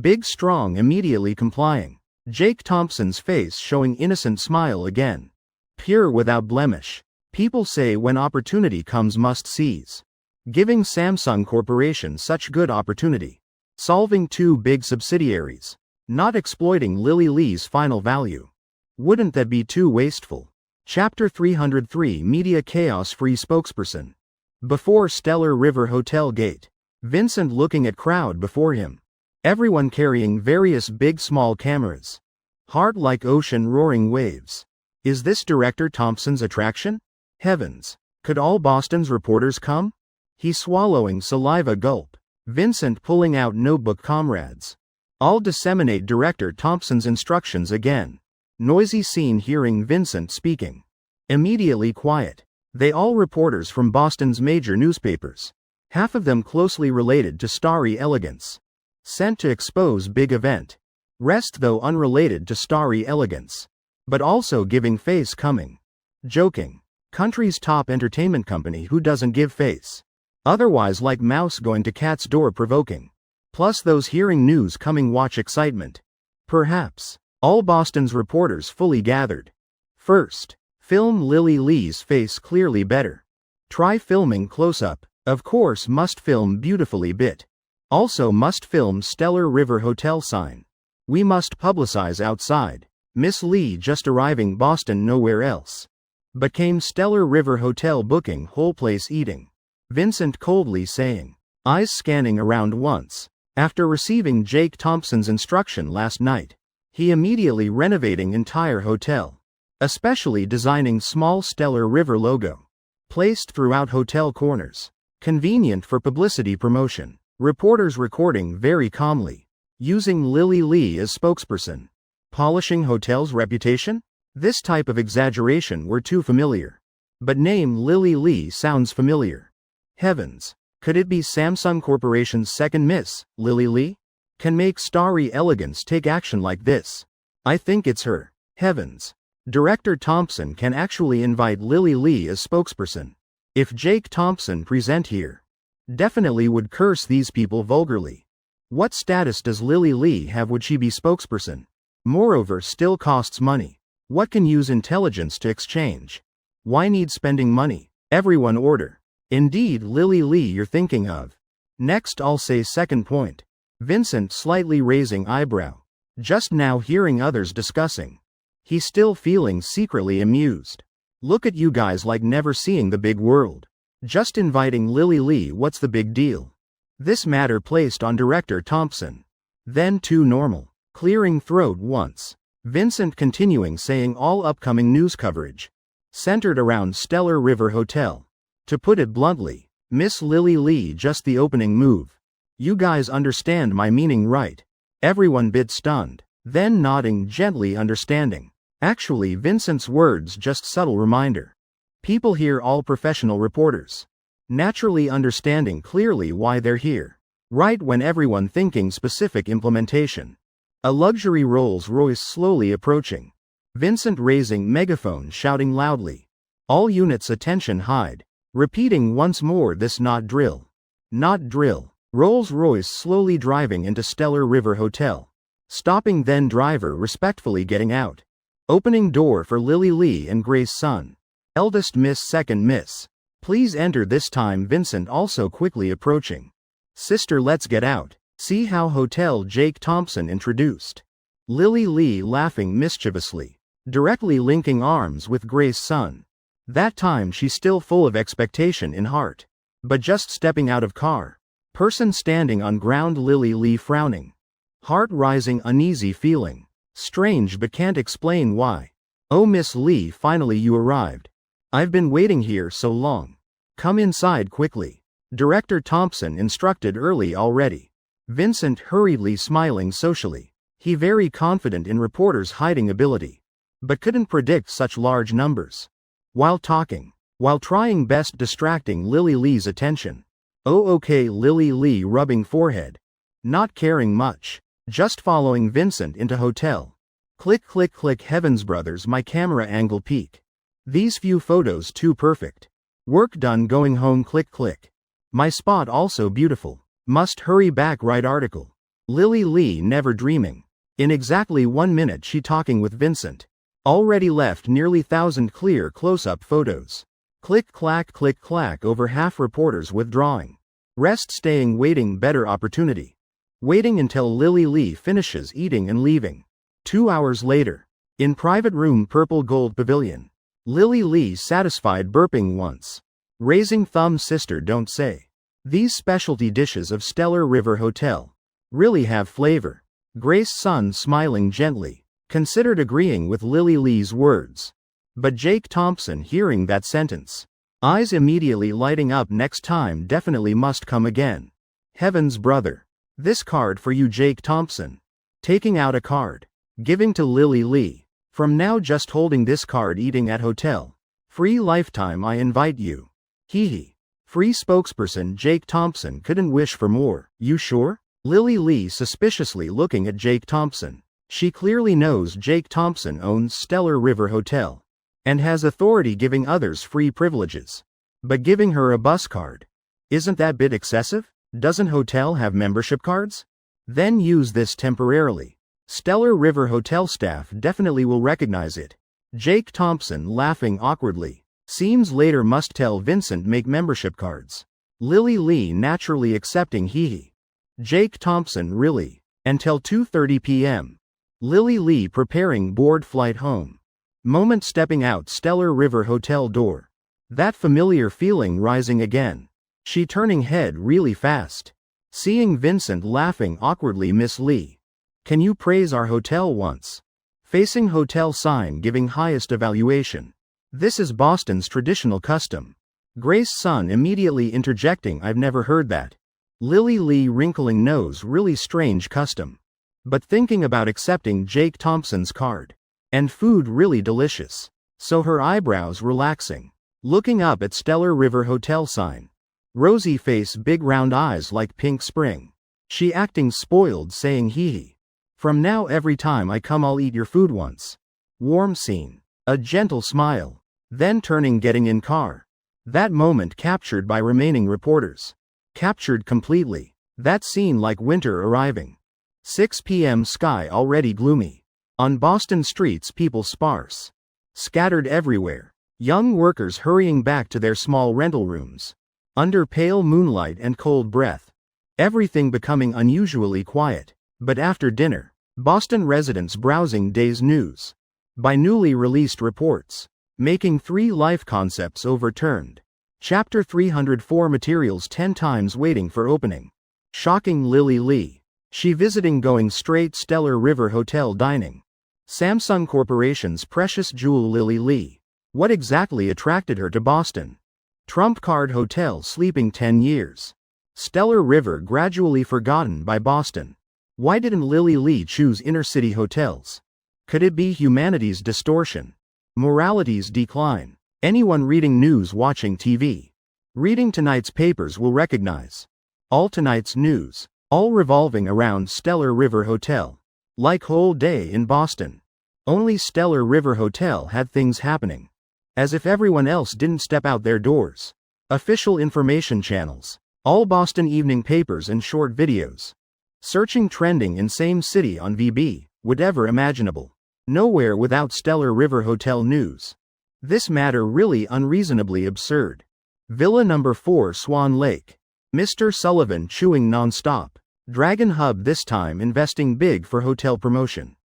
Speaker 1: Big Strong immediately complying. Jake Thompson's face showing innocent smile again. Pure without blemish. People say when opportunity comes must seize. Giving Samsung Corporation such good opportunity. Solving 2 big subsidiaries. Not exploiting Lily Lee's final value. Wouldn't that be too wasteful? Chapter 303 Media Chaos Free Spokesperson. Before Stellar River Hotel Gate. Vincent looking at crowd before him. Everyone carrying various big small cameras. Heart like ocean roaring waves. Is this Director Thompson's attraction? Heavens. Could all Boston's reporters come? He swallowing saliva gulp. Vincent pulling out notebook comrades. All disseminate Director Thompson's instructions again. Noisy scene hearing Vincent speaking. Immediately quiet. They all reporters from Boston's major newspapers. Half of them closely related to Starry Elegance. Sent to expose big event. Rest though unrelated to Starry Elegance. But also giving face coming. Joking. Country's top entertainment company who doesn't give face. Otherwise like mouse going to cat's door provoking. Plus those hearing news coming watch excitement. Perhaps. All Boston's reporters fully gathered. First. Film Lily Lee's face clearly better. Try filming close up. Of course must film beautifully bit. Also must film Stellar River Hotel sign. We must publicize outside. Miss Lee just arriving Boston nowhere else. But came Stellar River Hotel booking whole place eating. Vincent coldly saying. Eyes scanning around once. After receiving Jake Thompson's instruction last night. He immediately renovating entire hotel. Especially designing small Stellar River logo. Placed throughout hotel corners. Convenient for publicity promotion. Reporters recording very calmly. Using Lily Lee as spokesperson. Polishing hotel's reputation? This type of exaggeration were too familiar. But name Lily Lee sounds familiar. Heavens. Could it be Samsung Corporation's second Miss, Lily Lee? Can make Starry Elegance take action like this? I think it's her. Heavens. Director Thompson can actually invite Lily Lee as spokesperson. If Jake Thompson present here. Definitely would curse these people vulgarly. What status does Lily Lee have? Would she be spokesperson? Moreover still costs money. What can use intelligence to exchange? Why need spending money? Everyone order. Indeed, Lily Lee you're thinking of. Next I'll say second point. Vincent slightly raising eyebrow. Just now hearing others discussing. He's still feeling secretly amused. Look at you guys like never seeing the big world. Just inviting Lily Lee, what's the big deal? This matter placed on Director Thompson. Then too normal. Clearing throat once. Vincent continuing saying all upcoming news coverage. Centered around Stellar River Hotel. To put it bluntly, Miss Lily Lee just the opening move. You guys understand my meaning right? Everyone bit stunned. Then nodding gently understanding. Actually Vincent's words just subtle reminder. People here all professional reporters. Naturally understanding clearly why they're here. Right when everyone thinking specific implementation. A luxury Rolls-Royce slowly approaching. Vincent raising megaphone shouting loudly. All units attention hide. Repeating once more this not drill. Not drill. Rolls-Royce slowly driving into Stellar River Hotel. Stopping then driver respectfully getting out. Opening door for Lily Lee and Grace Sun. Eldest miss second miss. Please enter this time Vincent also quickly approaching. Sister let's get out. See how Hotel Jake Thompson introduced. Lily Lee laughing mischievously. Directly linking arms with Grace Sun. That time she's still full of expectation in heart. But just stepping out of car. Person standing on ground Lily Lee frowning. Heart rising uneasy feeling. Strange but can't explain why. Oh Miss Lee finally you arrived. I've been waiting here so long. Come inside quickly. Director Thompson instructed early already. Vincent hurriedly smiling socially. He very confident in reporters' hiding ability. But couldn't predict such large numbers. While talking. While trying best distracting Lily Lee's attention. Oh okay Lily Lee rubbing forehead. Not caring much. Just following Vincent into hotel. Click click click heavens brothers my camera angle peak. These few photos too perfect. Work done going home click click. My spot also beautiful. Must hurry back right article. Lily Lee never dreaming. In exactly 1 minute she talking with Vincent. Already left nearly 1,000 clear close-up photos. Click clack over half reporters withdrawing. Rest staying waiting better opportunity. Waiting until Lily Lee finishes eating and leaving. 2 hours later. In private room purple gold pavilion. Lily Lee satisfied burping once. Raising thumb sister don't say. These specialty dishes of Stellar River Hotel really have flavor. Grace Sun smiling gently, considered agreeing with Lily Lee's words. But Jake Thompson hearing that sentence. Eyes immediately lighting up next time definitely must come again. Heavens brother. This card for you Jake Thompson. Taking out a card. Giving to Lily Lee. From now just holding this card eating at hotel. Free lifetime I invite you. Hee hee. Free spokesperson Jake Thompson couldn't wish for more. You sure? Lily Lee suspiciously looking at Jake Thompson. She clearly knows Jake Thompson owns Stellar River Hotel. And has authority giving others free privileges. But giving her a bus card. Isn't that bit excessive? Doesn't hotel have membership cards? Then use this temporarily. Stellar River Hotel staff definitely will recognize it. Jake Thompson laughing awkwardly. Seems later must tell Vincent make membership cards. Lily Lee naturally accepting hee hee. Jake Thompson really. Until 2:30 p.m. Lily Lee preparing board flight home. Moment stepping out Stellar River Hotel door. That familiar feeling rising again. She turning head really fast. Seeing Vincent laughing awkwardly Miss Lee. Can you praise our hotel once? Facing hotel sign giving highest evaluation. This is Boston's traditional custom. Grace Sun immediately interjecting I've never heard that. Lily Lee wrinkling nose really strange custom. But thinking about accepting Jake Thompson's card. And food really delicious. So her eyebrows relaxing. Looking up at Stellar River Hotel sign. Rosy face big round eyes like pink spring. She acting spoiled saying hee hee. From now every time I come I'll eat your food once. Warm scene. A gentle smile. Then turning getting in car. That moment captured by remaining reporters. Captured completely. That scene like winter arriving. 6 p.m. sky already gloomy. On Boston streets, people sparse, scattered everywhere. Young workers hurrying back to their small rental rooms. Under pale moonlight and cold breath. Everything becoming unusually quiet. But after dinner, Boston residents browsing day's news. By newly released reports. Making 3 life concepts overturned. Chapter 304 materials 10 times waiting for opening. Shocking Lily Lee. She visiting going straight Stellar River Hotel dining. Samsung Corporation's precious jewel Lily Lee. What exactly attracted her to Boston? Trump Card Hotel sleeping 10 years. Stellar River gradually forgotten by Boston. Why didn't Lily Lee choose inner-city hotels? Could it be humanity's distortion? Morality's decline? Anyone reading news, watching TV, reading tonight's papers will recognize. All tonight's news, all revolving around Stellar River Hotel. Like whole day in Boston. Only Stellar River Hotel had things happening. As if everyone else didn't step out their doors. Official information channels. All Boston evening papers and short videos. Searching trending in same city on VB, whatever imaginable. Nowhere without Stellar River Hotel news. This matter really unreasonably absurd. Villa number 4 Swan Lake. Mr. Sullivan chewing non-stop. Dragon Hub this time investing big for hotel promotion.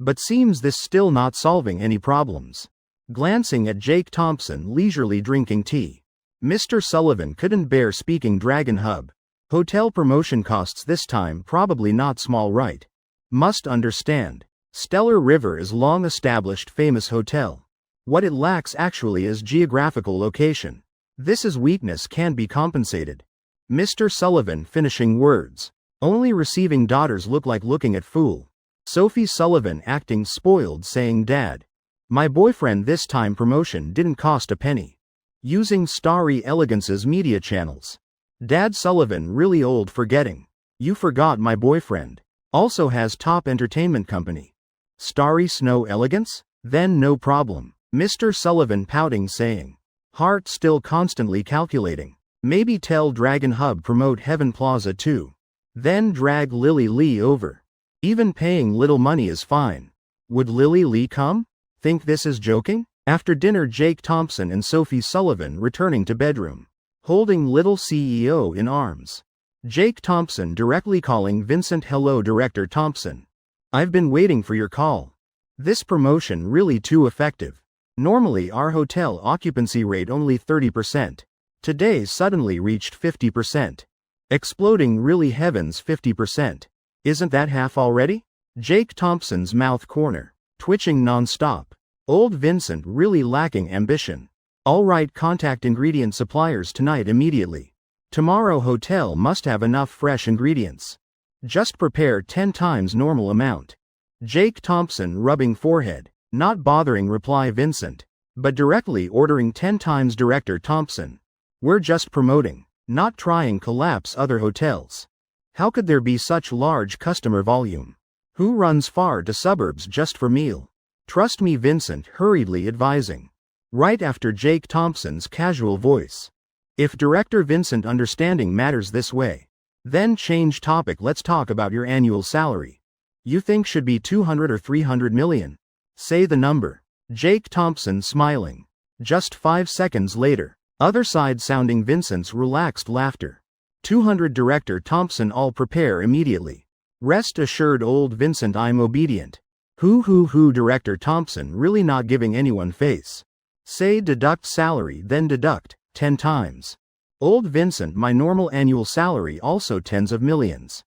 Speaker 1: But seems this still not solving any problems. Glancing at Jake Thompson leisurely drinking tea. Mr. Sullivan couldn't bear speaking Dragon Hub. Hotel promotion costs this time probably not small, right? Must understand. Stellar River is long established famous hotel. What it lacks actually is geographical location. This is weakness can be compensated. Mr. Sullivan finishing words. Only receiving daughters look like looking at fool. Sophie Sullivan acting spoiled saying dad. My boyfriend this time promotion didn't cost a penny. Using Starry Elegance's media channels. Dad Sullivan really old forgetting. You forgot my boyfriend. Also has top entertainment company. Starry Snow Elegance? Then no problem. Mr. Sullivan pouting saying. Heart still constantly calculating. Maybe tell Dragon Hub promote Heaven Plaza too. Then drag Lily Lee over. Even paying little money is fine. Would Lily Lee come? Think this is joking? After dinner Jake Thompson and Sophie Sullivan returning to bedroom. Holding little CEO in arms. Jake Thompson directly calling Vincent. Hello Director Thompson. I've been waiting for your call. This promotion really too effective. Normally our hotel occupancy rate only 30%. Today suddenly reached 50%. Exploding really heavens 50%. Isn't that half already? Jake Thompson's mouth corner. Twitching non-stop. Old Vincent really lacking ambition. Alright, contact ingredient suppliers tonight immediately. Tomorrow hotel must have enough fresh ingredients. Just prepare 10 times normal amount. Jake Thompson rubbing forehead. Not bothering reply Vincent. But directly ordering 10 times Director Thompson. We're just promoting. Not trying collapse other hotels. How could there be such large customer volume? Who runs far to suburbs just for meal? Trust me Vincent hurriedly advising. Right after Jake Thompson's casual voice. If Director Vincent understanding matters this way. Then change topic, let's talk about your annual salary. You think should be 200 or 300 million? Say the number. Jake Thompson smiling. Just 5 seconds later. Other side sounding Vincent's relaxed laughter. 200 Director Thompson all prepare immediately. Rest assured old Vincent I'm obedient. Who Director Thompson really not giving anyone face. Say deduct salary then deduct 10 times. Old Vincent my normal annual salary also tens of millions.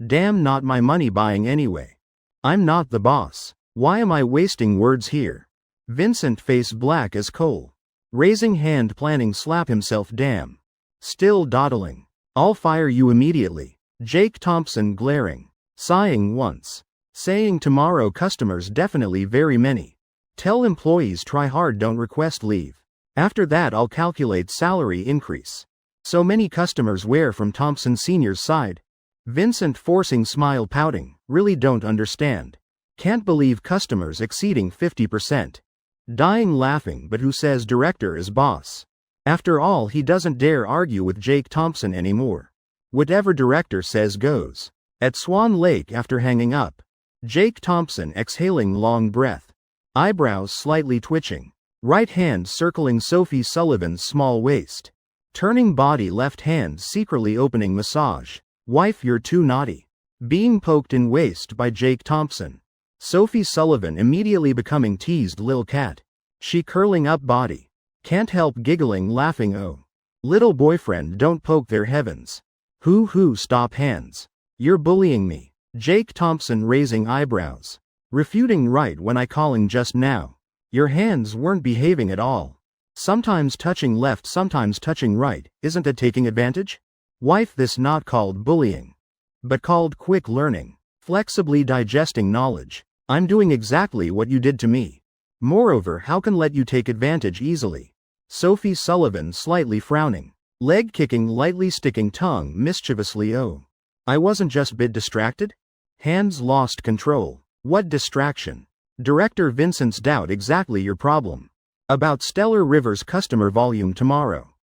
Speaker 1: Damn not my money buying anyway. I'm not the boss. Why am I wasting words here? Vincent face black as coal. Raising hand planning slap himself damn. Still dawdling. I'll fire you immediately. Jake Thompson glaring. Sighing once. Saying tomorrow customers definitely very many. Tell employees try hard don't request leave. After that I'll calculate salary increase. So many customers where from Thompson Sr.'s side. Vincent forcing smile pouting. Really don't understand. Can't believe customers exceeding 50%. Dying laughing but who says director is boss? After all he doesn't dare argue with Jake Thompson anymore. Whatever director says goes. At Swan Lake after hanging up. Jake Thompson exhaling long breath. Eyebrows slightly twitching. Right hand circling Sophie Sullivan's small waist. Turning body, left hand secretly opening massage. Wife, you're too naughty. Being poked in waist by Jake Thompson. Sophie Sullivan immediately becoming teased lil cat. She curling up body. Can't help giggling laughing, oh. Little boyfriend, don't poke their heavens. Hoo, stop hands. You're bullying me. Jake Thompson raising eyebrows. Refuting, right when I calling just now. Your hands weren't behaving at all. Sometimes touching left, sometimes touching right, isn't it taking advantage? Wife, this not called bullying, but called quick learning. Flexibly digesting knowledge. I'm doing exactly what you did to me. Moreover, how can let you take advantage easily? Sophie Sullivan slightly frowning. Leg kicking, lightly sticking tongue mischievously, oh. I wasn't just bit distracted? Hands lost control. What distraction? Director Vincent's doubt exactly your problem. About Stellar River's customer volume tomorrow.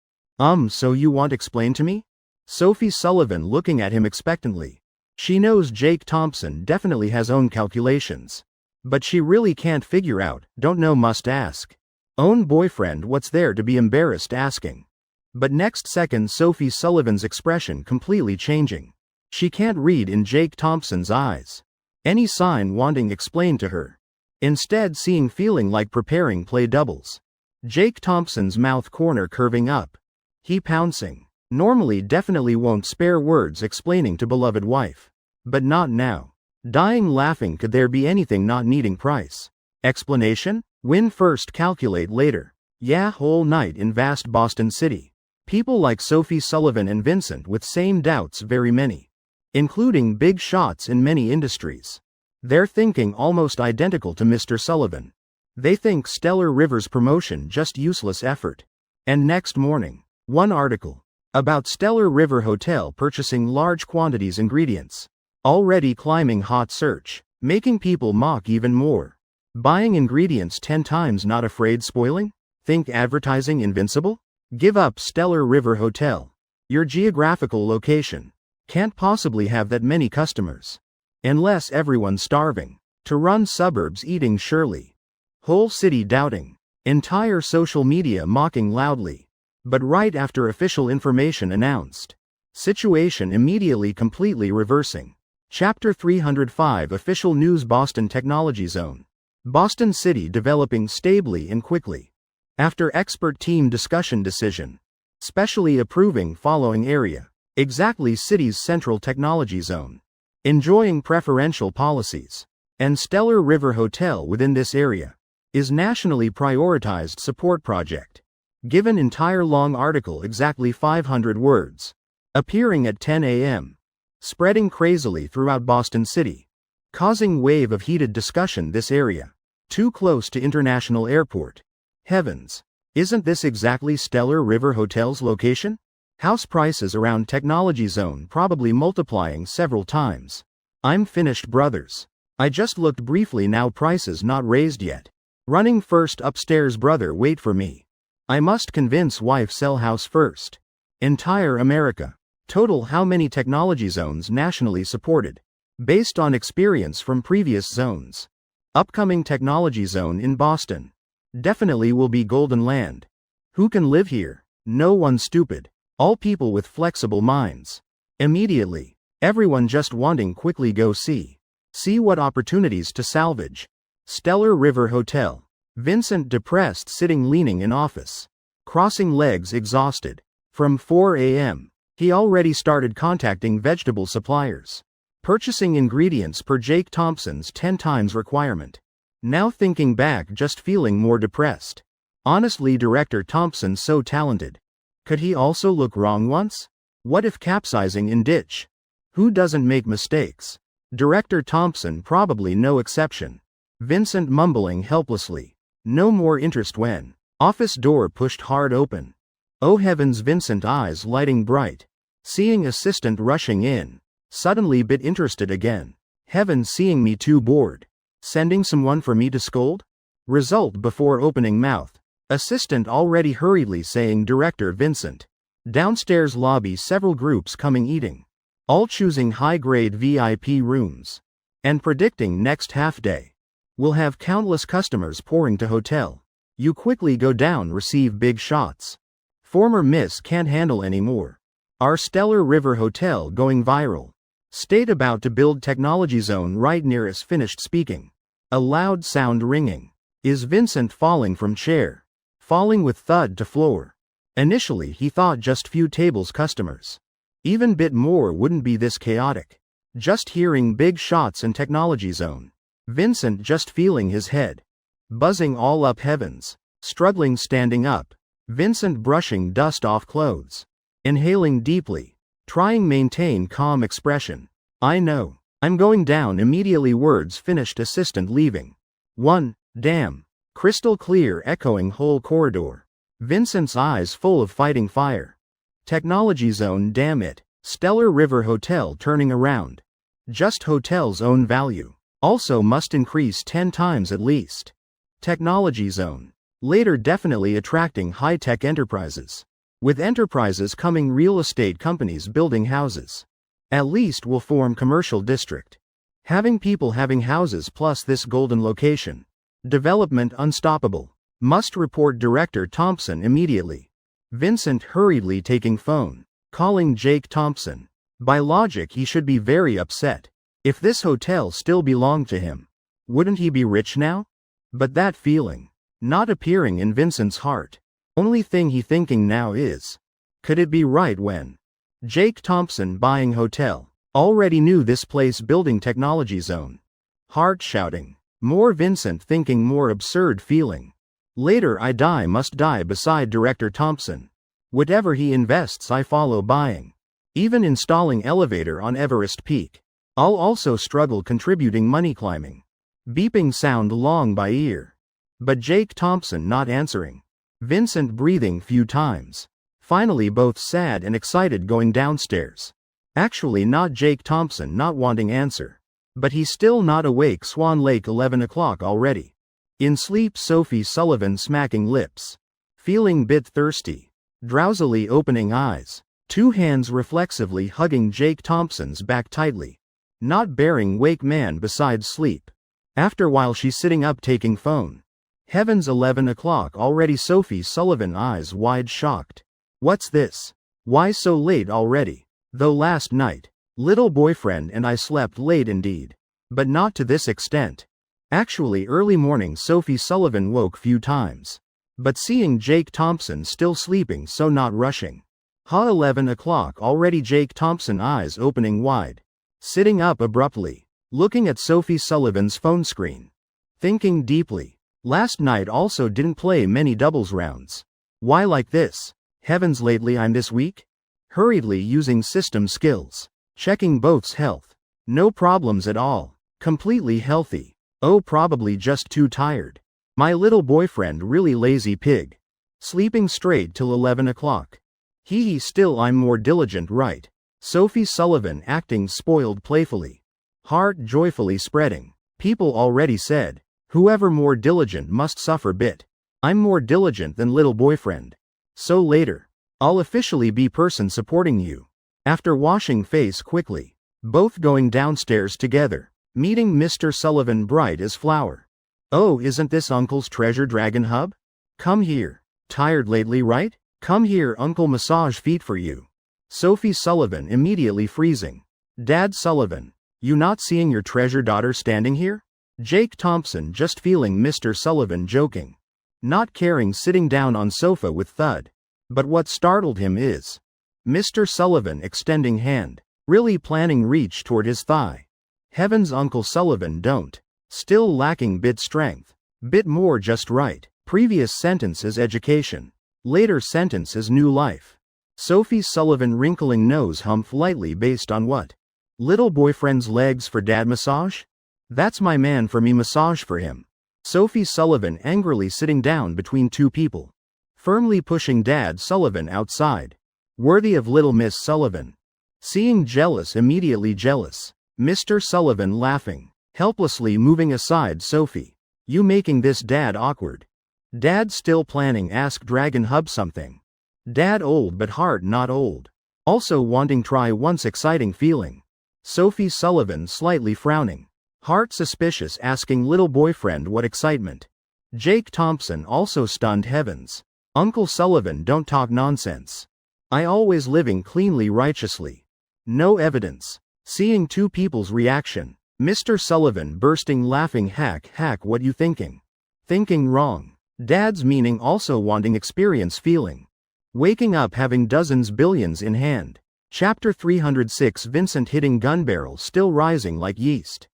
Speaker 1: So you want explain to me? Sophie Sullivan looking at him expectantly. She knows Jake Thompson definitely has own calculations. But she really can't figure out, don't know, must ask. Own boyfriend, what's there to be embarrassed asking? But next second Sophie Sullivan's expression completely changing. She can't read in Jake Thompson's eyes any sign wanting explained to her. Instead seeing feeling like preparing play doubles. Jake Thompson's mouth corner curving up. He pouncing. Normally definitely won't spare words explaining to beloved wife. But not now. Dying laughing, could there be anything not needing price? Explanation? Win first, calculate later. Yeah, whole night in vast Boston City. People like Sophie Sullivan and Vincent with same doubts, very many. Including big shots in many industries. They're thinking almost identical to Mr. Sullivan. They think Stellar River's promotion just useless effort. And next morning, one article about Stellar River Hotel purchasing large quantities ingredients. Already climbing hot search, making people mock even more. Buying ingredients 10 times, not afraid spoiling? Think advertising invincible? Give up Stellar River Hotel. Your geographical location can't possibly have that many customers. Unless everyone's starving. To run suburbs eating surely. Whole city doubting. Entire social media mocking loudly. But right after official information announced. Situation immediately completely reversing. Chapter 305 Official News. Boston Technology Zone. Boston City developing stably and quickly. After expert team discussion decision. Specially approving following area. Exactly city's central technology zone. Enjoying preferential policies. And Stellar River Hotel within this area. Is nationally prioritized support project. Given entire long article, exactly 500 words. Appearing at 10 a.m. Spreading crazily throughout Boston City. Causing wave of heated discussion. This area. Too close to International Airport. Heavens. Isn't this exactly Stellar River Hotel's location? House prices around Technology Zone probably multiplying several times. I'm finished, brothers. I just looked briefly, now prices not raised yet. Running first upstairs, brother, wait for me. I must convince wife sell house first. Entire America. Total how many technology zones nationally supported? Based on experience from previous zones. Upcoming technology zone in Boston. Definitely will be golden land. Who can live here? No one stupid. All people with flexible minds. Immediately. Everyone just wanting quickly go see. See what opportunities to salvage. Stellar River Hotel. Vincent depressed sitting leaning in office. Crossing legs exhausted. From 4 a.m. He already started contacting vegetable suppliers. Purchasing ingredients per Jake Thompson's 10 times requirement. Now thinking back, just feeling more depressed. Honestly, Director Thompson so talented. Could he also look wrong once? What if capsizing in ditch? Who doesn't make mistakes? Director Thompson probably no exception. Vincent mumbling helplessly. No more interest when office door pushed hard open. Oh heavens, Vincent eyes lighting bright. Seeing assistant rushing in. Suddenly bit interested again. Heaven, seeing me too bored. Sending someone for me to scold? Result before opening mouth. Assistant already hurriedly saying Director Vincent. Downstairs lobby, several groups coming eating. All choosing high-grade VIP rooms. And predicting next half day. We'll have countless customers pouring to hotel. You quickly go down, receive big shots. Former Miss can't handle anymore. Our stellar river hotel going viral. State about to build technology zone right near us. Finished speaking. A loud sound ringing. Is Vincent falling from chair. Falling with thud to floor. Initially he thought just few tables customers. Even bit more wouldn't be this chaotic. Just hearing big shots in technology zone. Vincent just feeling his head. Buzzing all up heavens. Struggling standing up. Vincent brushing dust off clothes. Inhaling deeply. Trying maintain calm expression. I know. I'm going down immediately. Words finished. Assistant leaving. 1. Damn. Crystal clear echoing whole corridor. Vincent's eyes full of fighting fire. Technology zone, damn it. Stellar River Hotel turning around. Just hotel's own value. Also must increase 10 times at least. Technology zone. Later definitely attracting high-tech enterprises. With enterprises coming real estate companies building houses. At least will form commercial district. Having people having houses plus this golden location. Development unstoppable. Must report Director Thompson immediately. Vincent hurriedly taking phone. Calling Jake Thompson. By logic he should be very upset. If this hotel still belonged to him. Wouldn't he be rich now? But that feeling. Not appearing in Vincent's heart. Only thing he thinking now is. Could it be right when? Jake Thompson buying hotel. Already knew this place building technology zone. Heart shouting. More Vincent thinking more absurd feeling. Later I die must die beside Director Thompson. Whatever he invests I follow buying. Even installing elevator on Everest Peak. I'll also struggle contributing money climbing. Beeping sound long by ear. But Jake Thompson not answering. Vincent breathing few times. Finally both sad and excited going downstairs. Actually not Jake Thompson not wanting answer. But he's still not awake. Swan Lake 11 o'clock already. In sleep Sophie Sullivan smacking lips. Feeling bit thirsty. Drowsily opening eyes. Two hands reflexively hugging Jake Thompson's back tightly. Not bearing wake man beside sleep. After while she's sitting up taking phone. Heavens 11 o'clock already. Sophie Sullivan eyes wide shocked. What's this? Why so late already? Though last night, little boyfriend and I slept late indeed. But not to this extent. Actually early morning Sophie Sullivan woke few times. But seeing Jake Thompson still sleeping so not rushing. 11 o'clock already. Jake Thompson eyes opening wide. Sitting up abruptly. Looking at Sophie Sullivan's phone screen. Thinking deeply. Last night also didn't play many doubles rounds. Why like this? Heavens lately I'm this weak? Hurriedly using system skills. Checking both's health. No problems at all. Completely healthy. Oh probably just too tired. My little boyfriend really lazy pig. Sleeping straight till 11 o'clock. He still I'm more diligent right. Sophie Sullivan acting spoiled playfully. Heart joyfully spreading. People already said. Whoever more diligent must suffer bit. I'm more diligent than little boyfriend. So later. I'll officially be person supporting you. After washing face quickly. Both going downstairs together. Meeting Mr. Sullivan bright as flower. Oh isn't this uncle's treasure dragon hub? Come here. Tired lately right? Come here uncle massage feet for you. Sophie Sullivan immediately freezing. Dad Sullivan. You not seeing your treasure daughter standing here? Jake Thompson just feeling Mr. Sullivan joking. Not caring sitting down on sofa with thud. But what startled him is. Mr. Sullivan extending hand. Really planning reach toward his thigh. Heavens Uncle Sullivan don't. Still lacking bit strength. Bit more just right. Previous sentence is education. Later sentence is new life. Sophie Sullivan wrinkling nose hump lightly based on what? Little boyfriend's legs for dad massage? That's my man for me massage for him. Sophie Sullivan angrily sitting down between two people. Firmly pushing Dad Sullivan outside. Worthy of little Miss Sullivan. Seeing jealous immediately jealous. Mr. Sullivan laughing. Helplessly moving aside Sophie. You making this dad awkward. Dad still planning ask Dragon Hub something. Dad old but heart not old. Also wanting try once exciting feeling. Sophie Sullivan slightly frowning. Heart suspicious, asking little boyfriend what excitement. Jake Thompson also stunned. Heavens. Uncle Sullivan, don't talk nonsense. I always living cleanly, righteously. No evidence. Seeing two people's reaction. Mr. Sullivan bursting laughing. Hack, what you thinking? Thinking wrong. Dad's meaning also wanting experience feeling. Waking up having dozens billions in hand. Chapter 306. Vincent hitting gun barrel still rising like yeast.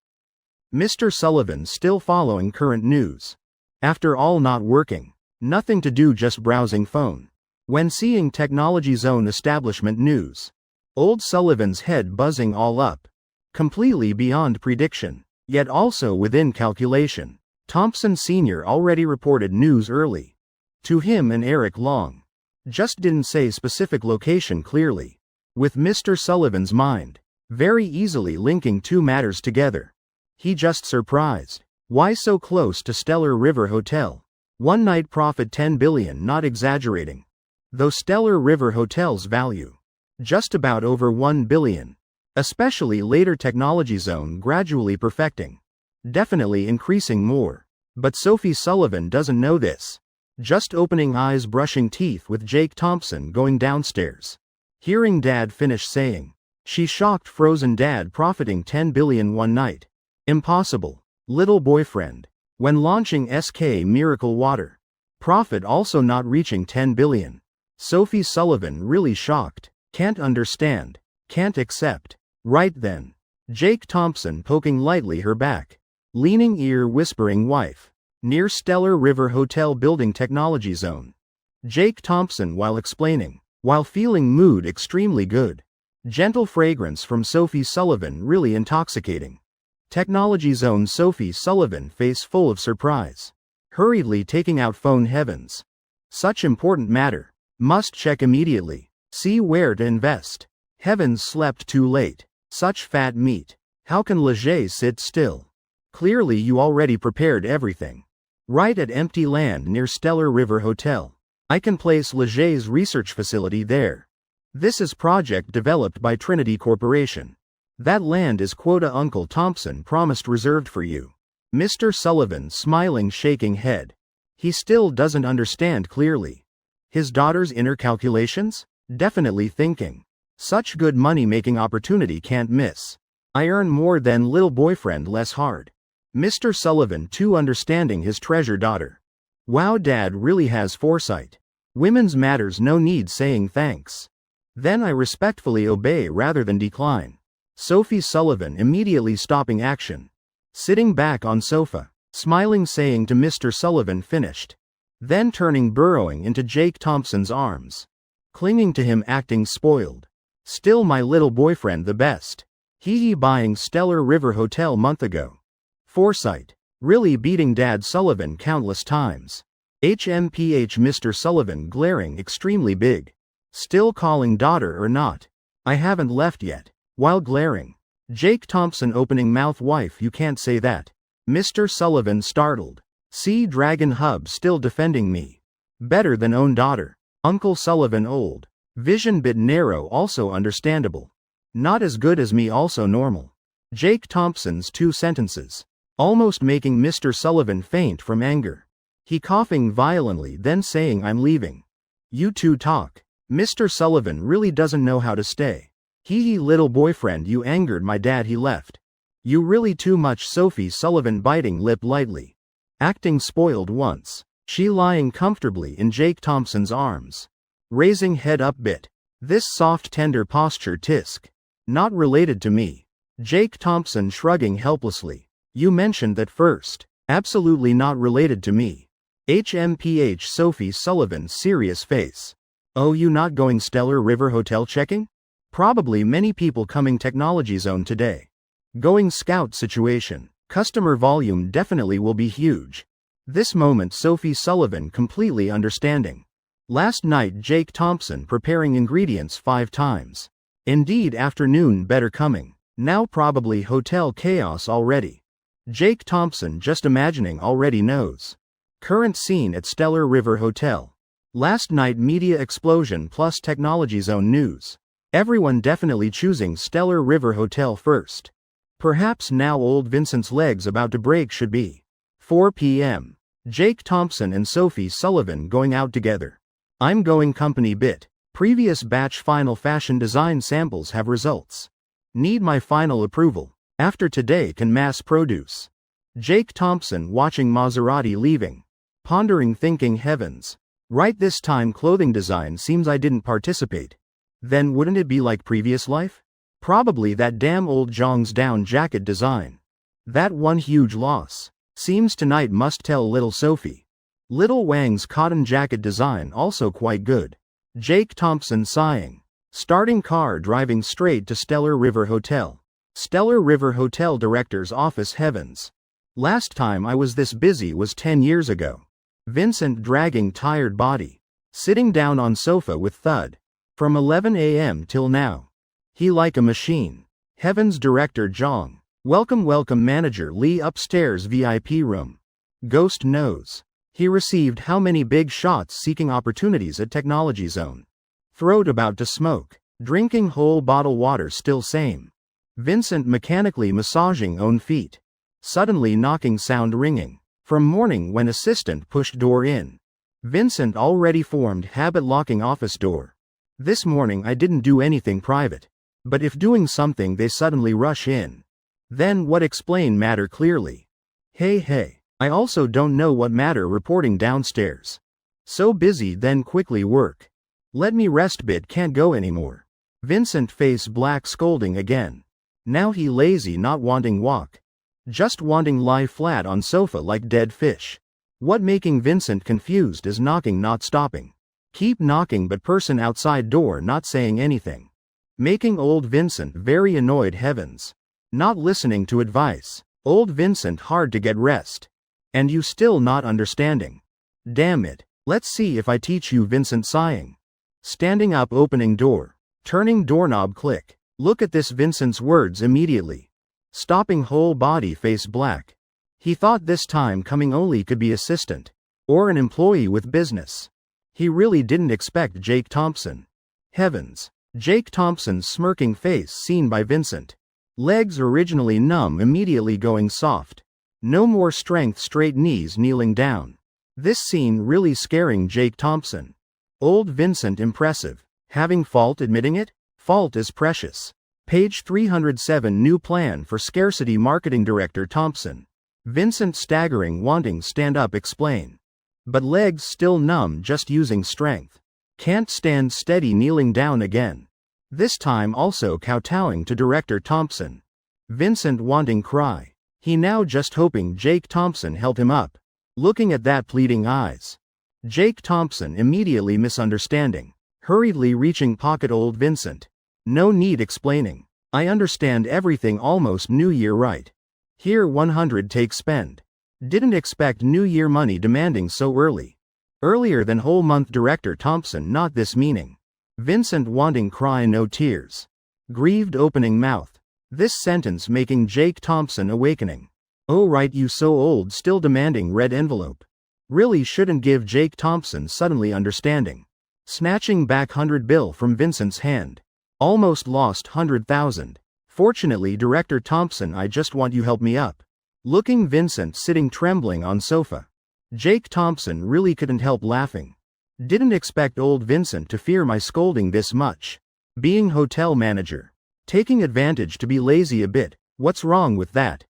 Speaker 1: Mr. Sullivan still following current news. After all not working. Nothing to do, just browsing phone. When seeing Technology Zone establishment news. Old Sullivan's head buzzing all up. Completely beyond prediction. Yet also within calculation. Thompson Sr. already reported news early. To him and Eric Long. Just didn't say specific location clearly. With Mr. Sullivan's mind. Very easily linking two matters together. He just surprised. Why so close to Stellar River Hotel? One night profit 10 billion, not exaggerating. Though Stellar River Hotel's value. Just about over 1 billion. Especially later Technology Zone gradually perfecting. Definitely increasing more. But Sophie Sullivan doesn't know this. Just opening eyes, brushing teeth with Jake Thompson going downstairs. Hearing Dad finish saying. She shocked, frozen. Dad profiting 10 billion one night. Impossible. Little boyfriend. When launching SK Miracle Water. Profit also not reaching 10 billion. Sophie Sullivan really shocked. Can't understand. Can't accept. Right then. Jake Thompson poking lightly her back. Leaning ear, whispering wife. Near Stellar River Hotel building Technology Zone. Jake Thompson while explaining. While feeling mood extremely good. Gentle fragrance from Sophie Sullivan really intoxicating. Technology Zone. Sophie Sullivan face full of surprise. Hurriedly taking out phone. Heavens. Such important matter. Must check immediately. See where to invest. Heavens, slept too late. Such fat meat. How can Leger sit still? Clearly you already prepared everything. Right at empty land near Stellar River Hotel. I can place Leger's research facility there. This is project developed by Trinity Corporation. That land is quota Uncle Thompson promised reserved for you. Mr. Sullivan smiling, shaking head. He still doesn't understand clearly. His daughter's inner calculations? Definitely thinking. Such good money-making opportunity can't miss. I earn more than little boyfriend, less hard. Mr. Sullivan too understanding his treasure daughter. Wow, Dad really has foresight. Women's matters, no need saying thanks. Then I respectfully obey rather than decline. Sophie Sullivan immediately stopping action. Sitting back on sofa. Smiling, saying to Mr. Sullivan finished. Then turning, burrowing into Jake Thompson's arms. Clinging to him, acting spoiled. Still my little boyfriend the best. He buying Stellar River Hotel month ago. Foresight. Really beating Dad Sullivan countless times. HMPH. Mr. Sullivan glaring extremely big. Still calling daughter or not? I haven't left yet. While glaring. Jake Thompson opening mouth. Wife, you can't say that. Mr. Sullivan startled. See, Dragon Hub still defending me. Better than own daughter. Uncle Sullivan old. Vision bit narrow, also understandable. Not as good as me, also normal. Jake Thompson's two sentences. Almost making Mr. Sullivan faint from anger. He coughing violently, then saying, I'm leaving. You two talk. Mr. Sullivan really doesn't know how to stay. He little boyfriend, you angered my dad, he left. You really too much. Sophie Sullivan biting lip lightly. Acting spoiled once. She lying comfortably in Jake Thompson's arms. Raising head up bit. This soft tender posture, tisk. Not related to me. Jake Thompson shrugging helplessly. You mentioned that first. Absolutely not related to me. HMPH. Sophie Sullivan serious face. Oh, you not going Stellar River Hotel checking? Probably many people coming Technology Zone today. Going scout situation. Customer volume definitely will be huge. This moment Sophie Sullivan completely understanding. Last night Jake Thompson preparing ingredients 5 times. Indeed, afternoon better coming. Now probably hotel chaos already. Jake Thompson just imagining already knows. Current scene at Stellar River Hotel. Last night media explosion plus Technology Zone news. Everyone definitely choosing Stellar River Hotel first. Perhaps now old Vincent's legs about to break should be. 4 p.m. Jake Thompson and Sophie Sullivan going out together. I'm going company bit. Previous batch final fashion design samples have results. Need my final approval. After today can mass produce. Jake Thompson watching Maserati leaving. Pondering thinking heavens. Right, this time clothing design seems I didn't participate. Then wouldn't it be like previous life? Probably that damn old Zhang's down jacket design. That one huge loss. Seems tonight must tell little Sophie. Little Wang's cotton jacket design also quite good. Jake Thompson sighing. Starting car driving straight to Stellar River Hotel. Stellar River Hotel director's office heavens. Last time I was this busy was 10 years ago. Vincent dragging tired body. Sitting down on sofa with thud. From 11 a.m. till now. He like a machine. Heavens, director Zhang. Welcome manager Lee upstairs VIP room. Ghost knows. He received how many big shots seeking opportunities at Technology Zone. Throat about to smoke. Drinking whole bottle water still same. Vincent mechanically massaging own feet. Suddenly knocking sound ringing. From morning when assistant pushed door in. Vincent already formed habit locking office door. This morning I didn't do anything private. But if doing something they suddenly rush in. Then what explain matter clearly. Hey. I also don't know what matter reporting downstairs. So busy then quickly work. Let me rest bit can't go anymore. Vincent face black scolding again. Now he lazy not wanting walk. Just wanting lie flat on sofa like dead fish. What making Vincent confused is knocking not stopping. Keep knocking but person outside door not saying anything. Making old Vincent very annoyed heavens. Not listening to advice. Old Vincent hard to get rest. And you still not understanding. Damn it. Let's see if I teach you Vincent sighing. Standing up opening door. Turning doorknob click. Look at this Vincent's words immediately. Stopping whole body face black. He thought this time coming only could be assistant. Or an employee with business. He really didn't expect Jake Thompson. Heavens. Jake Thompson's smirking face seen by Vincent. Legs originally numb immediately going soft. No more strength straight knees kneeling down. This scene really scaring Jake Thompson. Old Vincent impressive. Having fault admitting it? Fault is precious. Page 307 new plan for scarcity marketing director Thompson. Vincent staggering wanting stand up explain. But legs still numb just using strength. Can't stand steady kneeling down again. This time also kowtowing to director Thompson. Vincent wanting cry. He now just hoping Jake Thompson held him up. Looking at that pleading eyes. Jake Thompson immediately misunderstanding. Hurriedly reaching pocket old Vincent. No need explaining. I understand everything almost New Year right. Here 100 take spend. Didn't expect New Year money demanding so early. Earlier than whole month director Thompson not this meaning. Vincent wanting cry no tears. Grieved opening mouth. This sentence making Jake Thompson awakening. Oh right you so old still demanding red envelope. Really shouldn't give Jake Thompson suddenly understanding. Snatching back 100 bill from Vincent's hand. Almost lost 100,000. Fortunately director Thompson I just want you help me up. Looking Vincent sitting trembling on sofa. Jake Thompson really couldn't help laughing. Didn't expect old Vincent to fear my scolding this much. Being hotel manager. Taking advantage to be lazy a bit, what's wrong with that?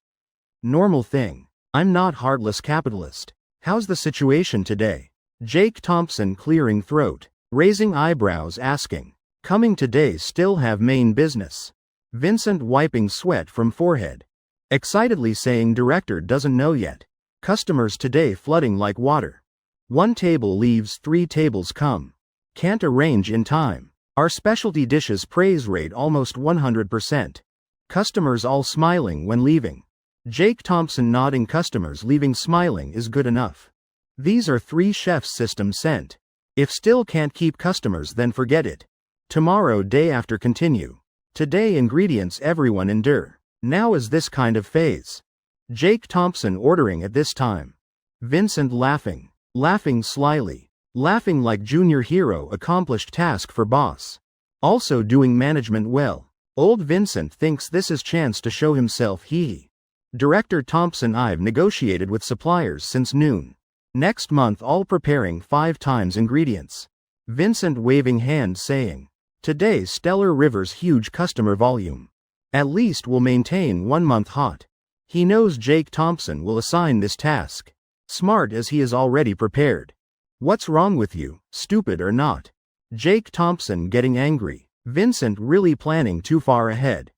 Speaker 1: Normal thing. I'm not heartless capitalist. How's the situation today? Jake Thompson clearing throat. Raising eyebrows asking. Coming today still have main business. Vincent wiping sweat from forehead. Excitedly saying director doesn't know yet. Customers today flooding like water. 1 table leaves 3 tables come. Can't arrange in time. Our specialty dishes praise rate almost 100%. Customers all smiling when leaving. Jake Thompson nodding customers leaving smiling is good enough. These are 3 chefs system sent. If still can't keep customers then forget it. Tomorrow day after continue. Today ingredients everyone endure. Now is this kind of phase. Jake Thompson ordering at this time. Vincent laughing. Laughing slyly. Laughing like junior hero accomplished task for boss. Also doing management well. Old Vincent thinks this is chance to show himself. Director Thompson, I've negotiated with suppliers since noon. Next month all preparing 5 times ingredients. Vincent waving hand saying. Today Stellar River's huge customer volume. At least will maintain 1 month hot. He knows Jake Thompson will assign this task. Smart as he is already prepared. What's wrong with you, stupid or not? Jake Thompson getting angry. Vincent really planning too far ahead.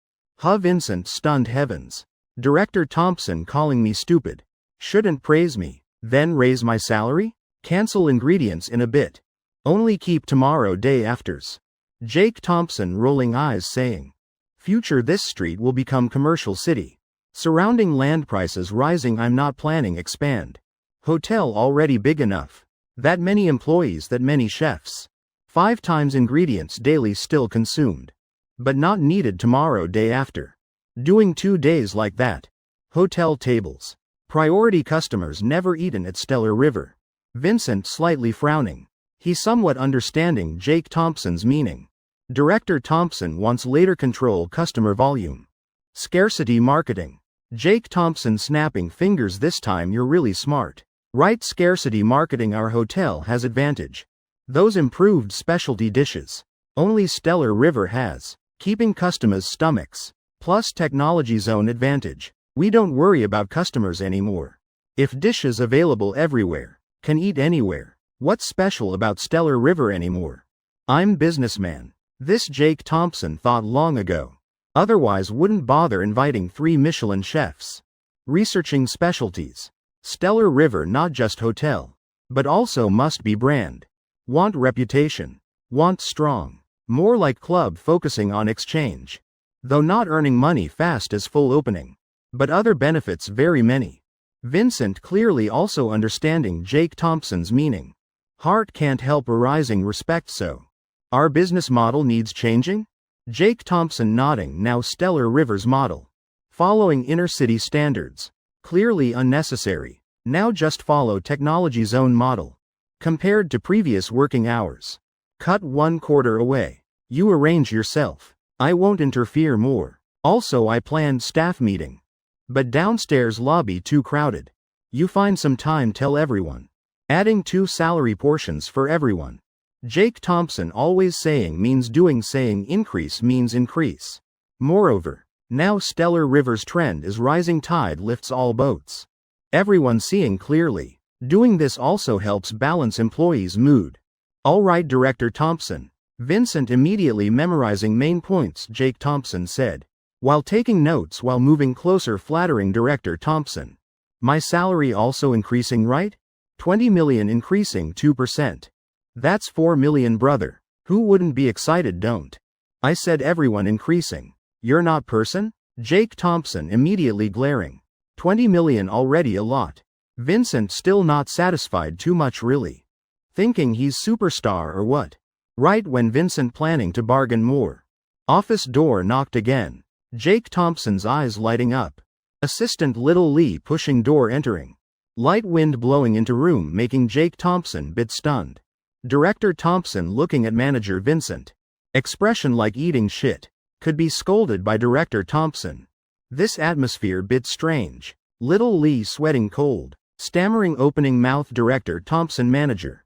Speaker 1: Vincent stunned. Heavens. Director Thompson calling me stupid. Shouldn't praise me. Then raise my salary? Cancel ingredients in a bit. Only keep tomorrow day afters. Jake Thompson rolling eyes saying. Future this street will become commercial city. Surrounding land prices rising. I'm not planning expand. Hotel already big enough. That many employees, that many chefs. 5 times ingredients daily still consumed. But not needed tomorrow day after. Doing 2 days like that. Hotel tables. Priority customers never eaten at Stellar River. Vincent slightly frowning. He somewhat understanding Jake Thompson's meaning. Director Thompson wants later control customer volume. Scarcity marketing. Jake Thompson snapping fingers. This time you're really smart. Right, scarcity marketing. Our hotel has advantage. Those improved specialty dishes. Only Stellar River has. Keeping customers' stomachs. Plus technology zone advantage. We don't worry about customers anymore. If dishes available everywhere. Can eat anywhere. What's special about Stellar River anymore? I'm businessman. This Jake Thompson thought long ago. Otherwise wouldn't bother inviting 3 Michelin chefs. Researching specialties. Stellar River not just hotel. But also must be brand. Want reputation. Want strong. More like club focusing on exchange. Though not earning money fast as full opening. But other benefits very many. Vincent clearly also understanding Jake Thompson's meaning. Heart can't help arising respect. So. Our business model needs changing? Jake Thompson nodding. Now Stellar River's model. Following inner city standards. Clearly unnecessary. Now just follow technology zone model. Compared to previous working hours. Cut 1/4 away. You arrange yourself. I won't interfere more. Also I planned staff meeting. But downstairs lobby too crowded. You find some time, tell everyone. Adding 2 salary portions for everyone. Jake Thompson always saying means doing, saying increase means increase. Moreover, now Stellar River's trend is rising tide lifts all boats. Everyone seeing clearly. Doing this also helps balance employees' mood. Alright, Director Thompson. Vincent immediately memorizing main points Jake Thompson said. While taking notes while moving closer, flattering Director Thompson. My salary also increasing, right? 20 million increasing 2%. That's 4 million, brother. Who wouldn't be excited? Don't. I said everyone increasing. You're not person? Jake Thompson immediately glaring. 20 million already a lot. Vincent still not satisfied, too much really. Thinking he's superstar or what? Right when Vincent planning to bargain more. Office door knocked again. Jake Thompson's eyes lighting up. Assistant Little Lee pushing door entering. Light wind blowing into room making Jake Thompson bit stunned. Director Thompson looking at manager Vincent. Expression like eating shit. Could be scolded by Director Thompson. This atmosphere bit strange. Little Lee sweating cold. Stammering opening mouth. Director Thompson manager.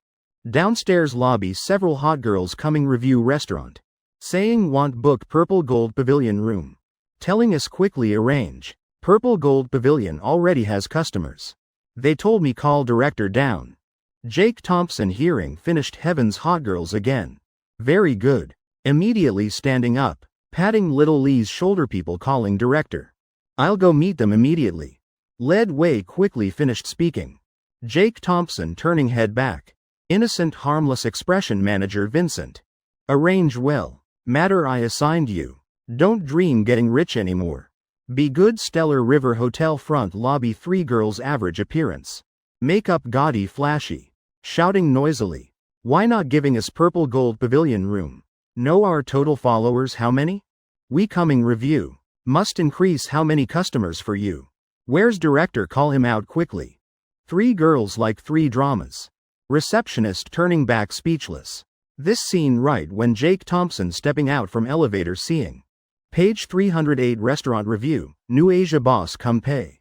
Speaker 1: Downstairs lobby several hot girls coming review restaurant. Saying want book Purple Gold Pavilion room. Telling us quickly arrange. Purple Gold Pavilion already has customers. They told me call director down. Jake Thompson hearing finished. Heavens, hot girls again. Very good. Immediately standing up. Patting Little Lee's shoulder. People calling director. I'll go meet them immediately. Led way quickly finished speaking. Jake Thompson turning head back. Innocent harmless expression manager Vincent. Arrange well. Matter I assigned you. Don't dream getting rich anymore. Be good. Stellar River Hotel front lobby. 3 girls average appearance. Makeup gaudy flashy. Shouting noisily. Why not giving us Purple Gold Pavilion room? Know our total followers how many? We coming review. Must increase how many customers for you. Where's director? Call him out quickly. 3 girls like 3 dramas. Receptionist turning back speechless. This scene right when Jake Thompson stepping out from elevator seeing. Page 308 Restaurant Review, New Asia Boss Come Pay.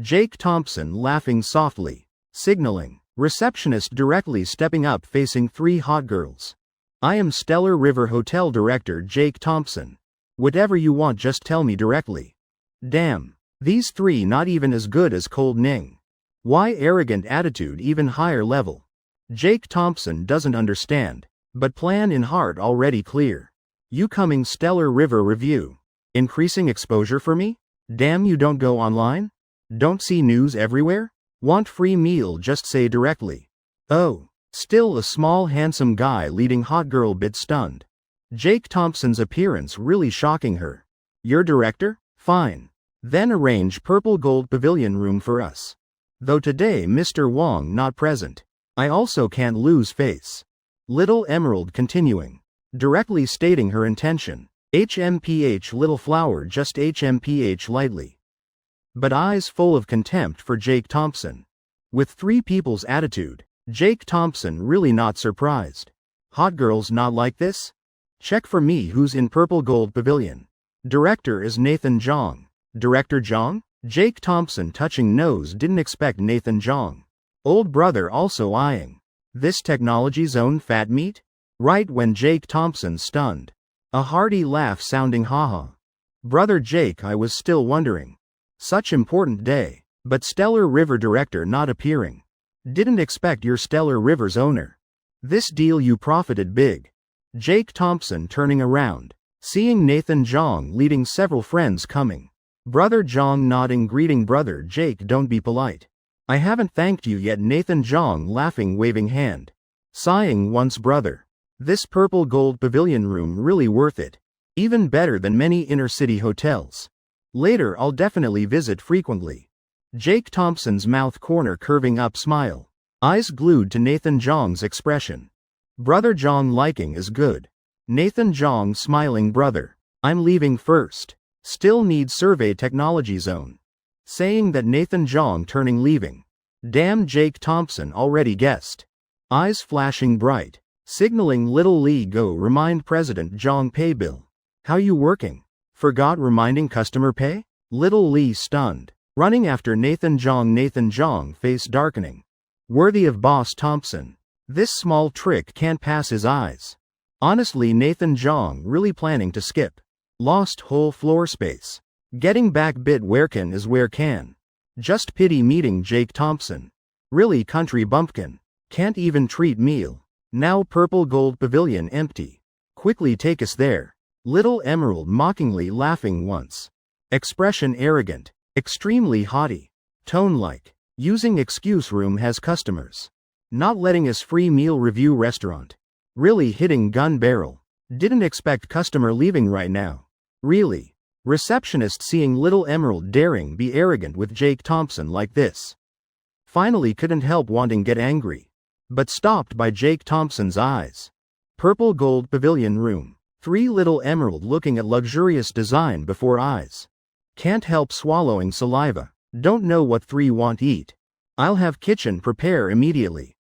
Speaker 1: Jake Thompson laughing softly, signaling. Receptionist directly stepping up facing 3 hot girls. I am Stellar River Hotel Director Jake Thompson. Whatever you want, just tell me directly. Damn. These 3 not even as good as Cold Ning. Why arrogant attitude even higher level? Jake Thompson doesn't understand, but plan in heart already clear. You coming Stellar River Review? Increasing exposure for me? Damn, you don't go online? Don't see news everywhere? Want free meal, just say directly. Oh, still a small handsome guy leading hot girl bit stunned. Jake Thompson's appearance really shocking her. Your director? Fine. Then arrange purple gold pavilion room for us. Though today Mr. Wong not present. I also can't lose face. Little Emerald continuing. Directly stating her intention. HMPH little flower, just HMPH lightly. But eyes full of contempt for Jake Thompson. With 3 people's attitude, Jake Thompson really not surprised. Hot girls not like this? Check for me who's in purple gold pavilion. Director is Nathan Jong. Director Jong? Jake Thompson touching nose, didn't expect Nathan Jong. Old brother also eyeing. This technology zone fat meat? Right when Jake Thompson stunned. A hearty laugh sounding haha. Brother Jake, I was still wondering. Such important day, but Stellar River Director not appearing. Didn't expect your Stellar River's owner. This deal you profited big. Jake Thompson turning around, seeing Nathan Jong leading several friends coming. Brother Jong nodding, greeting brother Jake, don't be polite. I haven't thanked you yet. Nathan Jong laughing, waving hand. Sighing once, brother. This purple gold pavilion room really worth it. Even better than many inner city hotels. Later I'll definitely visit frequently. Jake Thompson's mouth corner curving up, smile. Eyes glued to Nathan Jong's expression. Brother Jong liking is good. Nathan Jong smiling, brother. I'm leaving first. Still need survey technology zone. Saying that Nathan Jong turning leaving. Damn, Jake Thompson already guessed. Eyes flashing bright. Signaling little Lee go remind President Jong pay bill. How you working? Forgot reminding customer pay? Little Lee stunned. Running after Nathan Jong face darkening. Worthy of Boss Thompson. This small trick can't pass his eyes. Honestly, Nathan Jong really planning to skip. Lost whole floor space. Getting back bit where can is where can. Just pity meeting Jake Thompson. Really country bumpkin. Can't even treat meal. Now purple gold pavilion empty. Quickly take us there. Little Emerald mockingly laughing once. Expression arrogant. Extremely haughty. Tone like. Using excuse room has customers. Not letting us free meal review restaurant. Really hitting gun barrel. Didn't expect customer leaving right now. Really. Receptionist seeing Little Emerald daring be arrogant with Jake Thompson like this. Finally couldn't help wanting get angry. But stopped by Jake Thompson's eyes. Purple gold pavilion room. 3 Little Emerald looking at luxurious design before eyes. Can't help swallowing saliva. Don't know what 3 want eat. I'll have kitchen prepare immediately.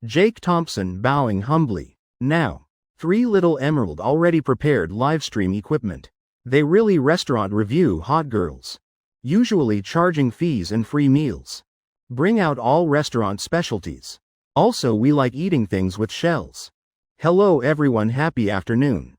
Speaker 1: Jake Thompson bowing humbly. Now. 3 Little Emerald already prepared livestream equipment. They really restaurant review hot girls. Usually charging fees and free meals. Bring out all restaurant specialties. Also we like eating things with shells. Hello everyone, happy afternoon.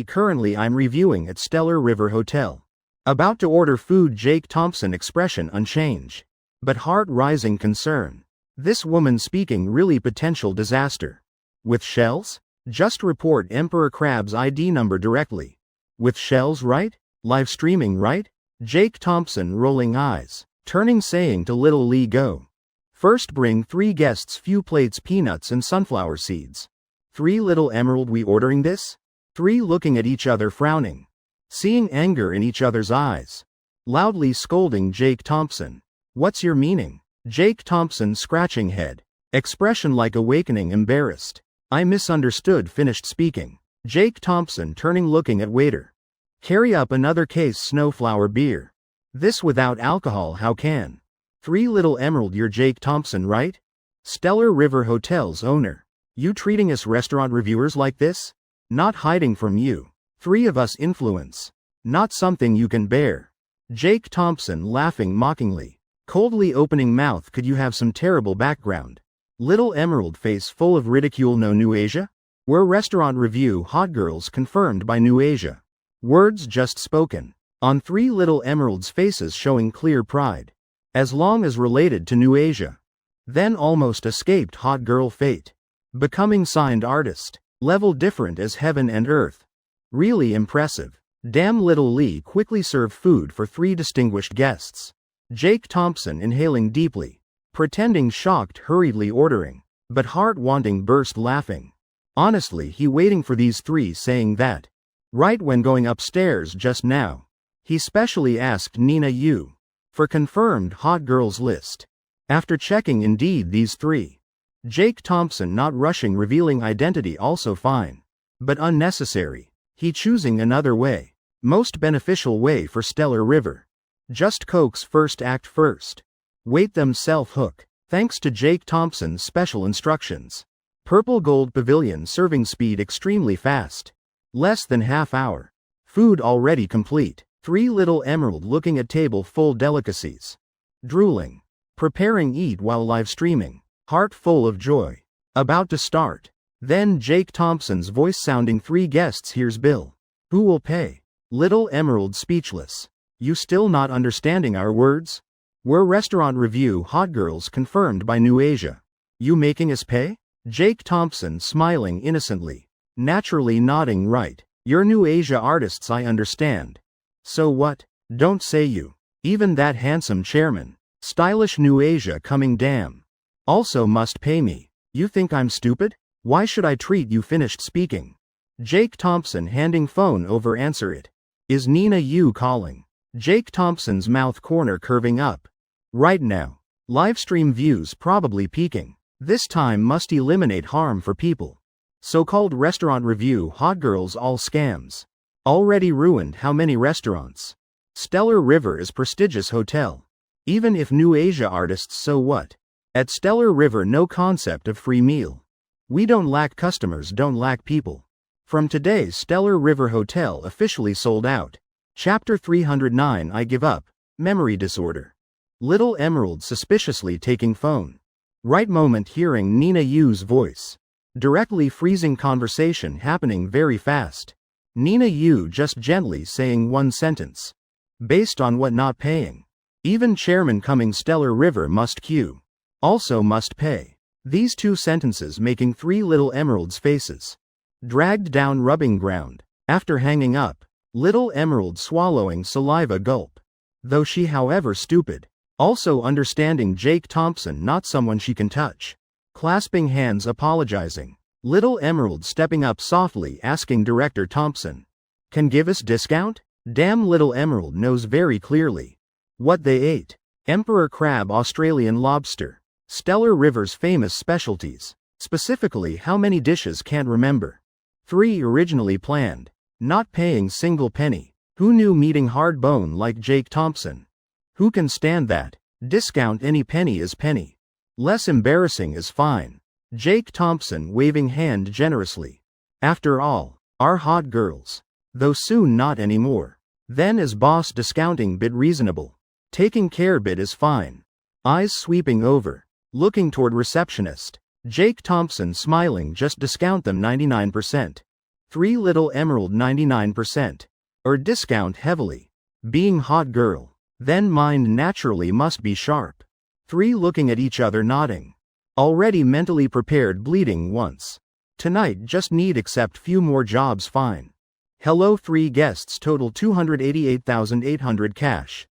Speaker 1: Currently I'm reviewing at Stellar River Hotel. About to order food. Jake Thompson expression unchanged. But heart rising concern. This woman speaking really potential disaster. With shells? Just report Emperor Crab's ID number directly. With shells, right? Live streaming, right? Jake Thompson rolling eyes. Turning saying to Little Lee go. First bring 3 guests few plates peanuts and sunflower seeds. 3 Little Emerald, we ordering this? 3 looking at each other frowning. Seeing anger in each other's eyes. Loudly scolding Jake Thompson. What's your meaning? Jake Thompson scratching head. Expression like awakening embarrassed. I misunderstood, finished speaking. Jake Thompson turning looking at waiter. Carry up another case snowflower beer. This without alcohol, how can? 3 Little Emerald, you're Jake Thompson, right? Stellar River Hotel's owner. You treating us restaurant reviewers like this? Not hiding from you. 3 of us influence. Not something you can bear. Jake Thompson laughing mockingly. Coldly opening mouth. Could you have some terrible background? Little Emerald face full of ridicule. No New Asia? Where restaurant review hot girls confirmed by New Asia. Words just spoken. On 3 Little Emerald's faces showing clear pride. As long as related to New Asia. Then almost escaped hot girl fate. Becoming signed artist. Level different as heaven and earth. Really impressive. Damn. Little Lee quickly served food for 3 distinguished guests. Jake Thompson inhaling deeply. Pretending shocked, hurriedly ordering. But heart-wanting burst laughing. Honestly, he waiting for these 3 saying that. Right when going upstairs just now. He specially asked Nina Yu for confirmed hot girls list. After checking indeed these 3. Jake Thompson not rushing revealing identity also fine. But unnecessary. He choosing another way. Most beneficial way for Stellar River. Just coax first act first. Wait them self-hook. Thanks to Jake Thompson's special instructions. Purple Gold Pavilion serving speed extremely fast. Less than half hour. Food already complete. 3 Little Emerald looking at table full delicacies. Drooling. Preparing eat while live streaming. Heart full of joy. About to start. Then Jake Thompson's voice sounding 3 guests. Here's bill. Who will pay? Little Emerald speechless. You still not understanding our words? We're restaurant review hot girls confirmed by New Asia. You making us pay? Jake Thompson smiling innocently. Naturally nodding right. You're New Asia artists, I understand. So what? Don't say you. Even that handsome chairman. Stylish New Asia coming damn. Also must pay me. You think I'm stupid? Why should I treat you? Finished speaking. Jake Thompson handing phone over. Answer it. Is Nina Yu calling? Jake Thompson's mouth corner curving up. Right now. Livestream views probably peaking. This time must eliminate harm for people. So-called restaurant review hot girls all scams. Already ruined how many restaurants? Stellar River is prestigious hotel. Even if New Asia artists, so what? At Stellar River no concept of free meal. We don't lack customers, don't lack people. From today's Stellar River Hotel officially sold out. Chapter 309 I give up. Memory disorder. Little Emerald suspiciously taking phone. Right moment hearing Nina Yu's voice. Directly freezing conversation happening very fast. Nina Yu just gently saying one sentence. Based on what not paying. Even chairman coming Stellar River must queue. Also must pay. These 2 sentences making 3 Little Emerald's faces. Dragged down rubbing ground. After hanging up. Little Emerald swallowing saliva gulp. Though she however stupid. Also understanding Jake Thompson not someone she can touch. Clasping hands apologizing. Little Emerald stepping up softly asking Director Thompson. Can give us discount? Damn. Little Emerald knows very clearly. What they ate. Emperor crab, Australian lobster. Stellar River's famous specialties. Specifically how many dishes can't remember. 3 originally planned. Not paying single penny. Who knew meeting hard bone like Jake Thompson? Who can stand that? Discount any penny is penny. Less embarrassing is fine. Jake Thompson waving hand generously. After all, our hot girls. Though soon not anymore. Then as boss discounting bit reasonable. Taking care bit is fine. Eyes sweeping over. Looking toward receptionist. Jake Thompson smiling just discount them 99%. 3 Little Emerald 99%. Or discount heavily. Being hot girl. Then mind naturally must be sharp. 3 looking at each other nodding. Already mentally prepared bleeding once. Tonight just need accept few more jobs fine. Hello 3 guests total 288,800 cash.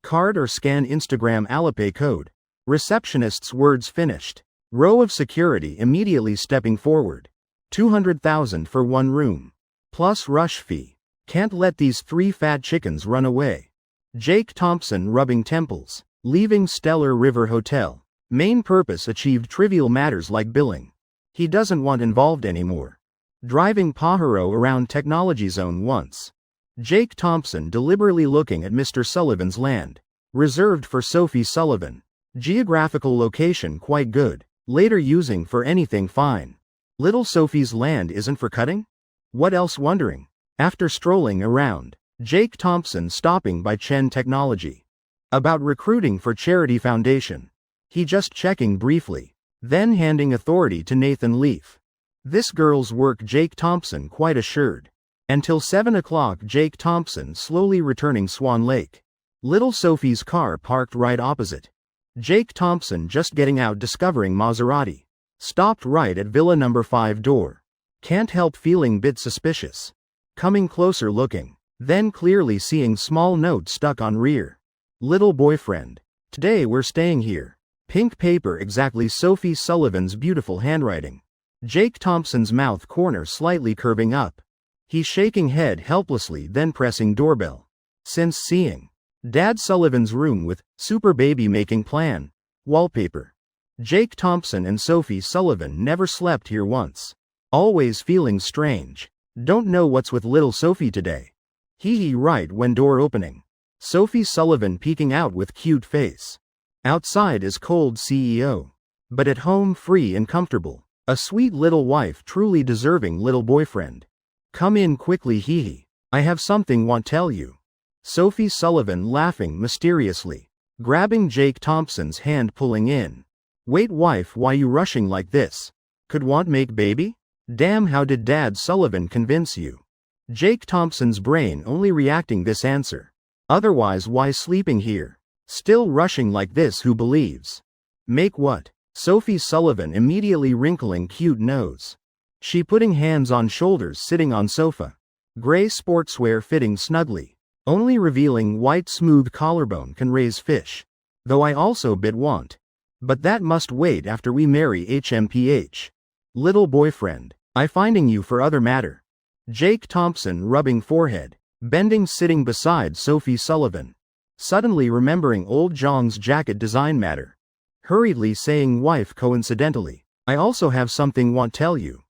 Speaker 1: Card or scan Instagram Alipay code. Receptionist's words finished. Row of security immediately stepping forward. 200,000 for 1 room. Plus rush fee. Can't let these 3 fat chickens run away. Jake Thompson rubbing temples. Leaving Stellar River Hotel. Main purpose achieved, trivial matters like billing. He doesn't want involved anymore. Driving Pajaro around Technology Zone once. Jake Thompson deliberately looking at Mr. Sullivan's land. Reserved for Sophie Sullivan. Geographical location quite good. Later using for anything fine. Little Sophie's land isn't for cutting? What else wondering? After strolling around. Jake Thompson stopping by Chen Technology. About recruiting for Charity Foundation. He just checking briefly. Then handing authority to Nathan Leaf. This girl's work Jake Thompson quite assured. Until 7 o'clock Jake Thompson slowly returning Swan Lake. Little Sophie's car parked right opposite. Jake Thompson just getting out discovering Maserati. Stopped right at Villa number 5 door. Can't help feeling bit suspicious. Coming closer looking. Then clearly seeing small note stuck on rear. Little boyfriend. Today we're staying here. Pink paper exactly Sophie Sullivan's beautiful handwriting. Jake Thompson's mouth corner slightly curving up. He's shaking head helplessly then pressing doorbell. Since seeing Dad Sullivan's room with super baby making plan wallpaper. Jake Thompson and Sophie Sullivan never slept here once. Always feeling strange. Don't know what's with little Sophie today. Hee right when door opening. Sophie Sullivan peeking out with cute face. Outside is cold CEO. But at home free and comfortable. A sweet little wife truly deserving little boyfriend. Come in quickly hee. I have something want tell you. Sophie Sullivan laughing mysteriously. Grabbing Jake Thompson's hand pulling in. Wait wife why you rushing like this? Could want make baby? Damn how did Dad Sullivan convince you? Jake Thompson's brain only reacting this answer. Otherwise why sleeping here? Still rushing like this who believes? Make what? Sophie Sullivan immediately wrinkling cute nose. She putting hands on shoulders sitting on sofa. Gray sportswear fitting snugly. Only revealing white smooth collarbone can raise fish. Though I also bit want. But that must wait after we marry HMPH. Little boyfriend, I finding you for other matter. Jake Thompson rubbing forehead. Bending sitting beside Sophie Sullivan. Suddenly remembering old Zhang's jacket design matter. Hurriedly saying wife coincidentally. I also have something want tell you.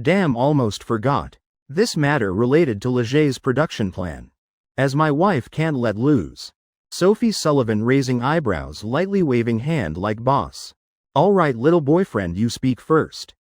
Speaker 1: Damn almost forgot. This matter related to Leger's production plan. As my wife can't let loose. Sophie Sullivan raising eyebrows lightly waving hand like boss. Alright little boyfriend you speak first.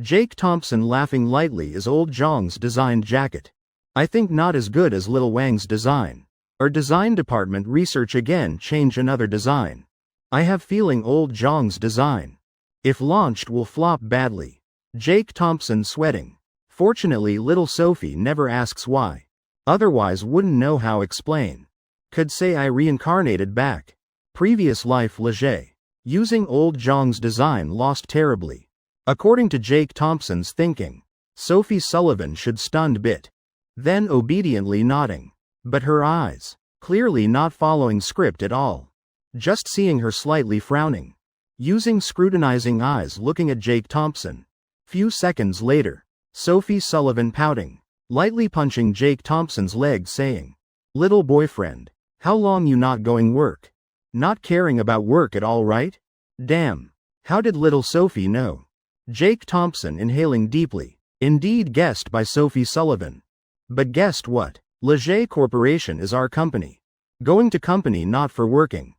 Speaker 1: Jake Thompson laughing lightly as old Zhang's designed jacket. I think not as good as little Wang's design. Our design department research again change another design. I have feeling old Zhang's design. If launched will flop badly. Jake Thompson sweating. Fortunately little Sophie never asks why. Otherwise wouldn't know how explain. Could say I reincarnated back. Previous life Leger. Using old Zhang's design lost terribly. According to Jake Thompson's thinking. Sophie Sullivan should stunned bit. Then obediently nodding. But her eyes. Clearly not following script at all. Just seeing her slightly frowning. Using scrutinizing eyes looking at Jake Thompson. Few seconds later. Sophie Sullivan pouting. Lightly punching Jake Thompson's leg saying. Little boyfriend. How long you not going work? Not caring about work at all right? Damn. How did little Sophie know? Jake Thompson inhaling deeply. Indeed guessed by Sophie Sullivan. But guessed what? Leger Corporation is our company. Going to company not for working.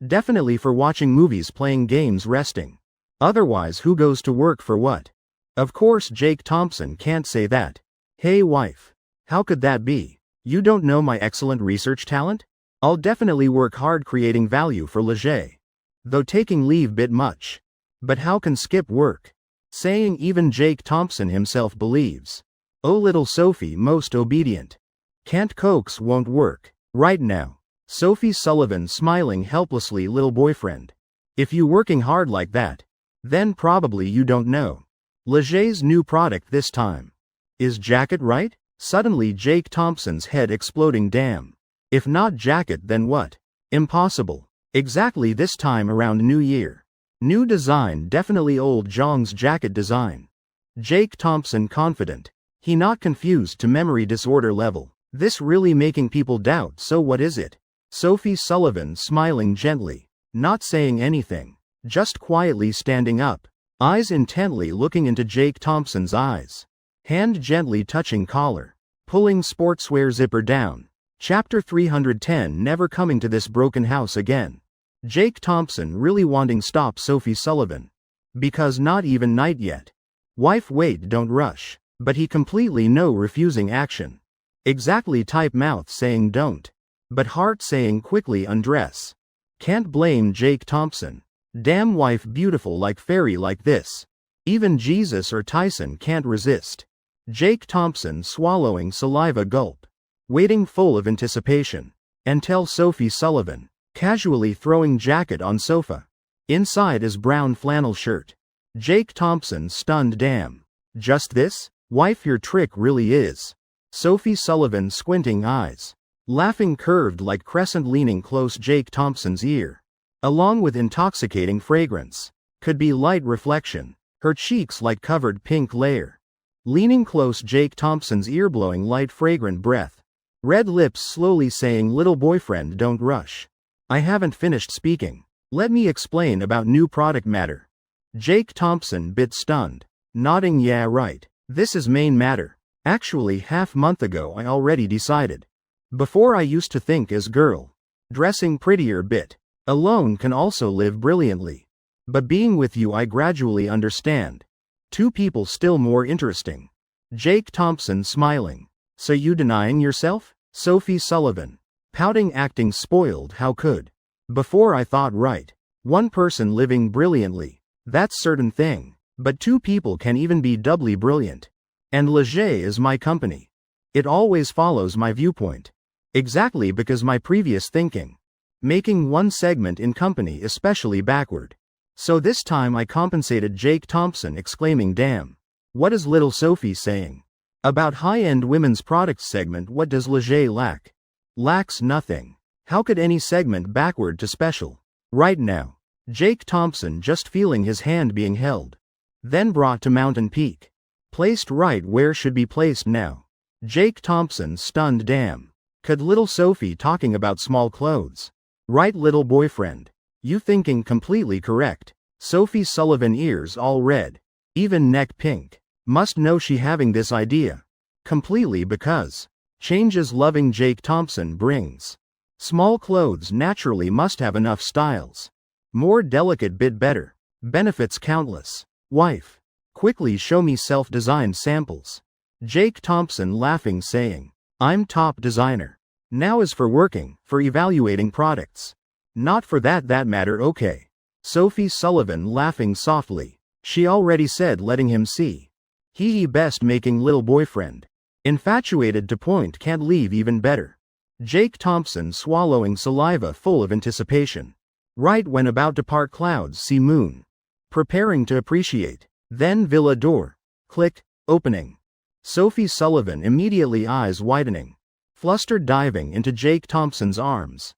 Speaker 1: Definitely for watching movies playing games resting. Otherwise who goes to work for what? Of course Jake Thompson can't say that. Hey wife. How could that be? You don't know my excellent research talent? I'll definitely work hard creating value for Leger. Though taking leave bit much. But how can skip work? Saying even Jake Thompson himself believes. Oh little Sophie most obedient. Can't coax won't work. Right now. Sophie Sullivan smiling helplessly little boyfriend. If you working hard like that. Then probably you don't know. Leger's new product this time. Is jacket right? Suddenly Jake Thompson's head exploding damn. If not jacket then what? Impossible. Exactly this time around New Year. New design definitely old Zhang's jacket design. Jake Thompson confident. He not confused to memory disorder level. This really making people doubt so what is it? Sophie Sullivan smiling gently. Not saying anything. Just quietly standing up. Eyes intently looking into Jake Thompson's eyes. Hand gently touching collar. Pulling sportswear zipper down. Chapter 310 Never coming to this broken house again. Jake Thompson really wanting stop Sophie Sullivan. Because not even night yet. Wife wait don't rush. But he completely no refusing action. Exactly type mouth saying don't. But heart saying quickly undress. Can't blame Jake Thompson. Damn wife beautiful like fairy like this. Even Jesus or Tyson can't resist. Jake Thompson swallowing saliva gulp. Waiting full of anticipation. And tell Sophie Sullivan. Casually throwing jacket on sofa. Inside is brown flannel shirt. Jake Thompson stunned damn. Just this? Wife your trick really is. Sophie Sullivan squinting eyes. Laughing curved like crescent leaning close Jake Thompson's ear. Along with intoxicating fragrance. Could be light reflection. Her cheeks like covered pink layer. Leaning close Jake Thompson's ear blowing light fragrant breath. Red lips slowly saying little boyfriend don't rush. I haven't finished speaking. Let me explain about new product matter. Jake Thompson bit stunned. Nodding yeah right. This is main matter. Actually half month ago I already decided. Before I used to think as girl. Dressing prettier bit. Alone can also live brilliantly. But being with you I gradually understand. Two people still more interesting. Jake Thompson smiling. So you denying yourself? Sophie Sullivan. Pouting acting spoiled how could. Before I thought right. One person living brilliantly. That's certain thing. But two people can even be doubly brilliant. And Leger is my company. It always follows my viewpoint. Exactly because my previous thinking. Making one segment in company especially backward. So this time I compensated Jake Thompson exclaiming damn. What is little Sophie saying? About high-end women's products segment what does Leger lack? Lacks nothing. How could any segment backward to special? Right now. Jake Thompson just feeling his hand being held. Then brought to mountain peak. Placed right where should be placed now. Jake Thompson stunned damn. Could little Sophie talking about small clothes? Right little boyfriend. You thinking completely correct. Sophie Sullivan ears all red. Even neck pink. Must know she having this idea. Completely because. Changes loving Jake Thompson brings. Small clothes naturally must have enough styles. More delicate bit better. Benefits countless. Wife. Quickly show me self-designed samples. Jake Thompson laughing saying. I'm top designer. Now is for working, for evaluating products. Not for that matter okay. Sophie Sullivan laughing softly. She already said letting him see. He best making little boyfriend. Infatuated to point can't leave even better. Jake Thompson swallowing saliva full of anticipation. Right when about to part clouds see moon. Preparing to appreciate. Then villa door. Click, opening. Sophie Sullivan immediately eyes widening. Flustered diving into Jake Thompson's arms.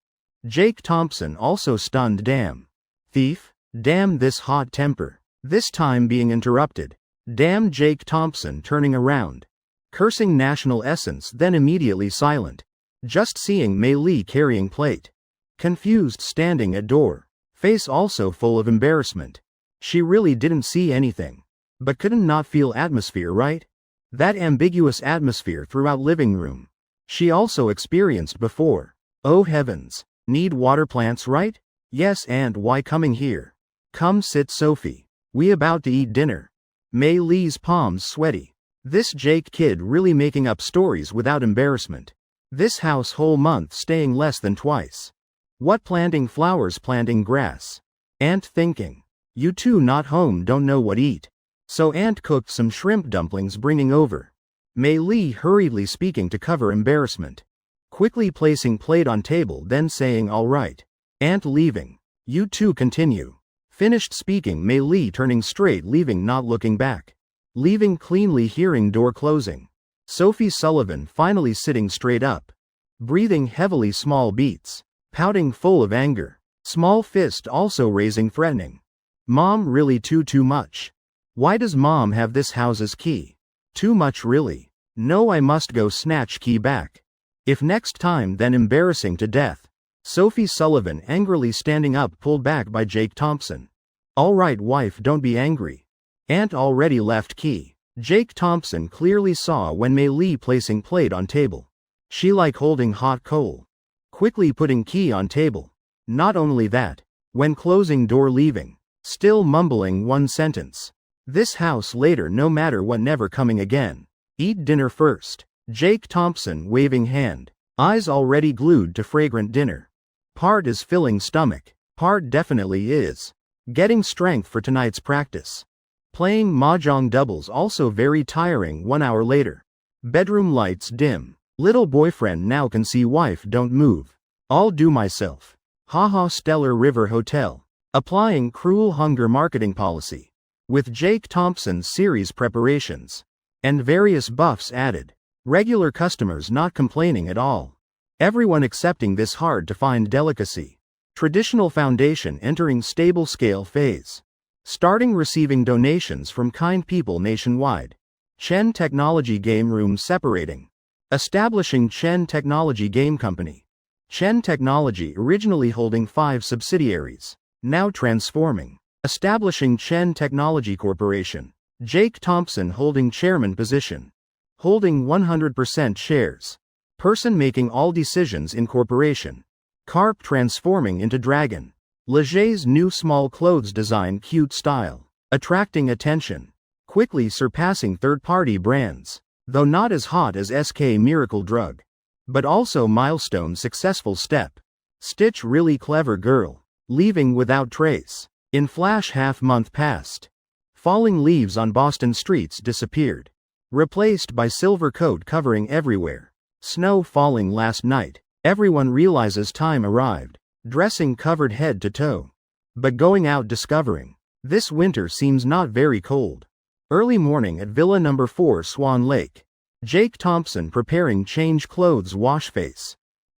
Speaker 1: Jake Thompson also stunned damn. Thief, damn this hot temper. This time being interrupted. Damn Jake Thompson turning around. Cursing national essence then immediately silent. Just seeing Mei Li carrying plate. Confused standing at door. Face also full of embarrassment. She really didn't see anything. But couldn't not feel atmosphere right? That ambiguous atmosphere throughout living room. She also experienced before. Oh heavens. Need water plants right? Yes and why coming here? Come sit Sophie. We about to eat dinner. Mei Li's palms sweaty. This Jake kid really making up stories without embarrassment. This house whole month staying less than twice. What planting flowers planting grass. Aunt thinking. You two not home don't know what eat. So aunt cooked some shrimp dumplings bringing over. Mei Li hurriedly speaking to cover embarrassment. Quickly placing plate on table then saying all right. Aunt leaving. You two continue. Finished speaking Mei Li turning straight leaving not looking back. Leaving cleanly hearing door closing. Sophie Sullivan finally sitting straight up. Breathing heavily small beats. Pouting full of anger. Small fist also raising threatening. Mom really too much. Why does mom have this house's key? Too much really. No I must go snatch key back. If next time then embarrassing to death. Sophie Sullivan angrily standing up pulled back by Jake Thompson. Alright wife don't be angry. Aunt already left key. Jake Thompson clearly saw when Mei Li placing plate on table. She like holding hot coal. Quickly putting key on table. Not only that. When closing door leaving. Still mumbling one sentence. This house later no matter what never coming again. Eat dinner first. Jake Thompson waving hand. Eyes already glued to fragrant dinner. Part is filling stomach. Part definitely is. Getting strength for tonight's practice. Playing mahjong doubles also very tiring 1 hour later. Bedroom lights dim. Little boyfriend now can see wife don't move. I'll do myself. Haha Stellar River Hotel. Applying cruel hunger marketing policy. With Jake Thompson's series preparations. And various buffs added. Regular customers not complaining at all. Everyone accepting this hard to find delicacy. Traditional foundation entering stable scale phase. Starting receiving donations from kind people nationwide. Chen Technology Game Room separating. Establishing Chen Technology Game Company. Chen Technology originally holding 5 subsidiaries. Now transforming. Establishing Chen Technology Corporation. Jake Thompson holding chairman position. Holding 100% shares. Person making all decisions in corporation. Carp transforming into dragon. Leger's new small clothes design cute style. Attracting attention. Quickly surpassing third-party brands. Though not as hot as SK Miracle Drug. But also milestone successful step. Stitch really clever girl. Leaving without trace. In flash half-month past. Falling leaves on Boston streets disappeared. Replaced by silver coat covering everywhere. Snow falling last night. Everyone realizes time arrived. Dressing covered head to toe. But going out discovering. This winter seems not very cold. Early morning at Villa No. 4 Swan Lake. Jake Thompson preparing change clothes wash face.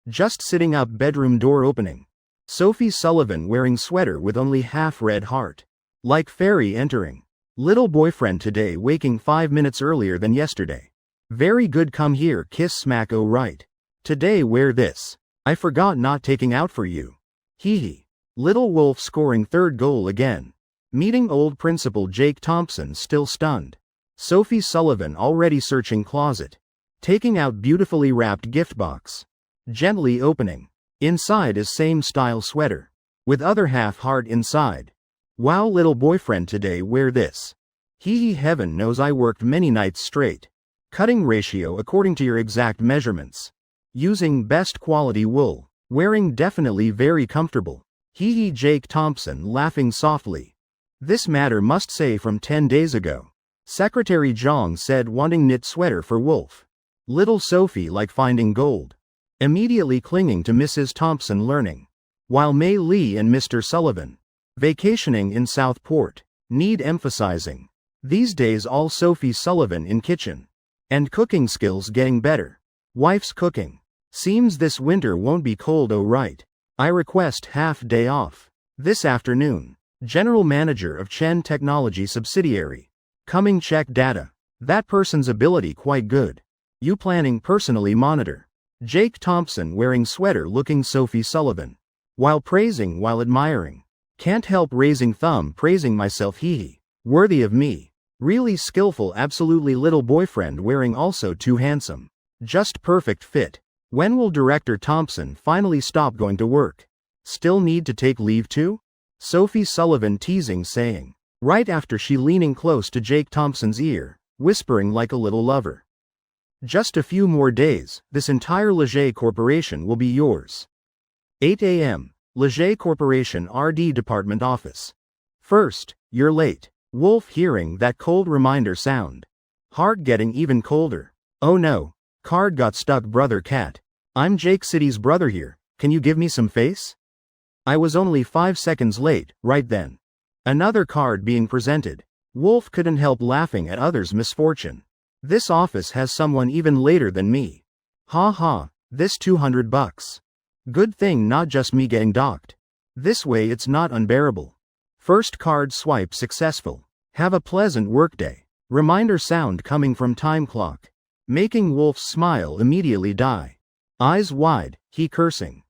Speaker 1: Just sitting up bedroom door opening. Sophie Sullivan wearing sweater with only half red heart. Like fairy entering. Little boyfriend today waking 5 minutes earlier than yesterday. Very good come here kiss smack oh right. Today wear this. I forgot not taking out for you. Hee hee. Little Wolf scoring third goal again. Meeting old principal Jake Thompson still stunned. Sophie Sullivan already searching closet. Taking out beautifully wrapped gift box. Gently opening. Inside is same style sweater. With other half heart inside. Wow little boyfriend today wear this. Hee hee heaven knows I worked many nights straight. Cutting ratio according to your exact measurements. Using best quality wool. Wearing definitely very comfortable. Hee hee Jake Thompson laughing softly. This matter must say from 10 days ago. Secretary Zhang said wanting knit sweater for Wolf. Little Sophie like finding gold. Immediately clinging to Mrs. Thompson learning. While Mei Lee and Mr. Sullivan. Vacationing in Southport. Need emphasizing. These days all Sophie Sullivan in kitchen. And cooking skills getting better. Wife's cooking. Seems this winter won't be cold oh right. I request half day off. This afternoon. General Manager of Chen Technology subsidiary. Coming check data. That person's ability quite good. You planning personally monitor. Jake Thompson wearing sweater looking Sophie Sullivan. While praising while admiring. Can't help raising thumb praising myself hee hee. Worthy of me. Really skillful absolutely little boyfriend wearing also too handsome. Just perfect fit. When will Director Thompson finally stop going to work? Still need to take leave too? Sophie Sullivan teasing saying. Right after she leaning close to Jake Thompson's ear, whispering like a little lover. Just a few more days, this entire Leger Corporation will be yours. 8 a.m. Leger Corporation RD Department Office. First, you're late. Wolf hearing that cold reminder sound. Heart getting even colder. Oh no. Card got stuck brother cat. I'm Jake City's brother here, can you give me some face? I was only 5 seconds late, right then. Another card being presented. Wolf couldn't help laughing at others' misfortune. This office has someone even later than me. Ha ha, this $200. Good thing not just me getting docked. This way it's not unbearable. First card swipe successful. Have a pleasant workday. Reminder sound coming from time clock. Making Wolf's smile immediately die. Eyes wide, he cursing.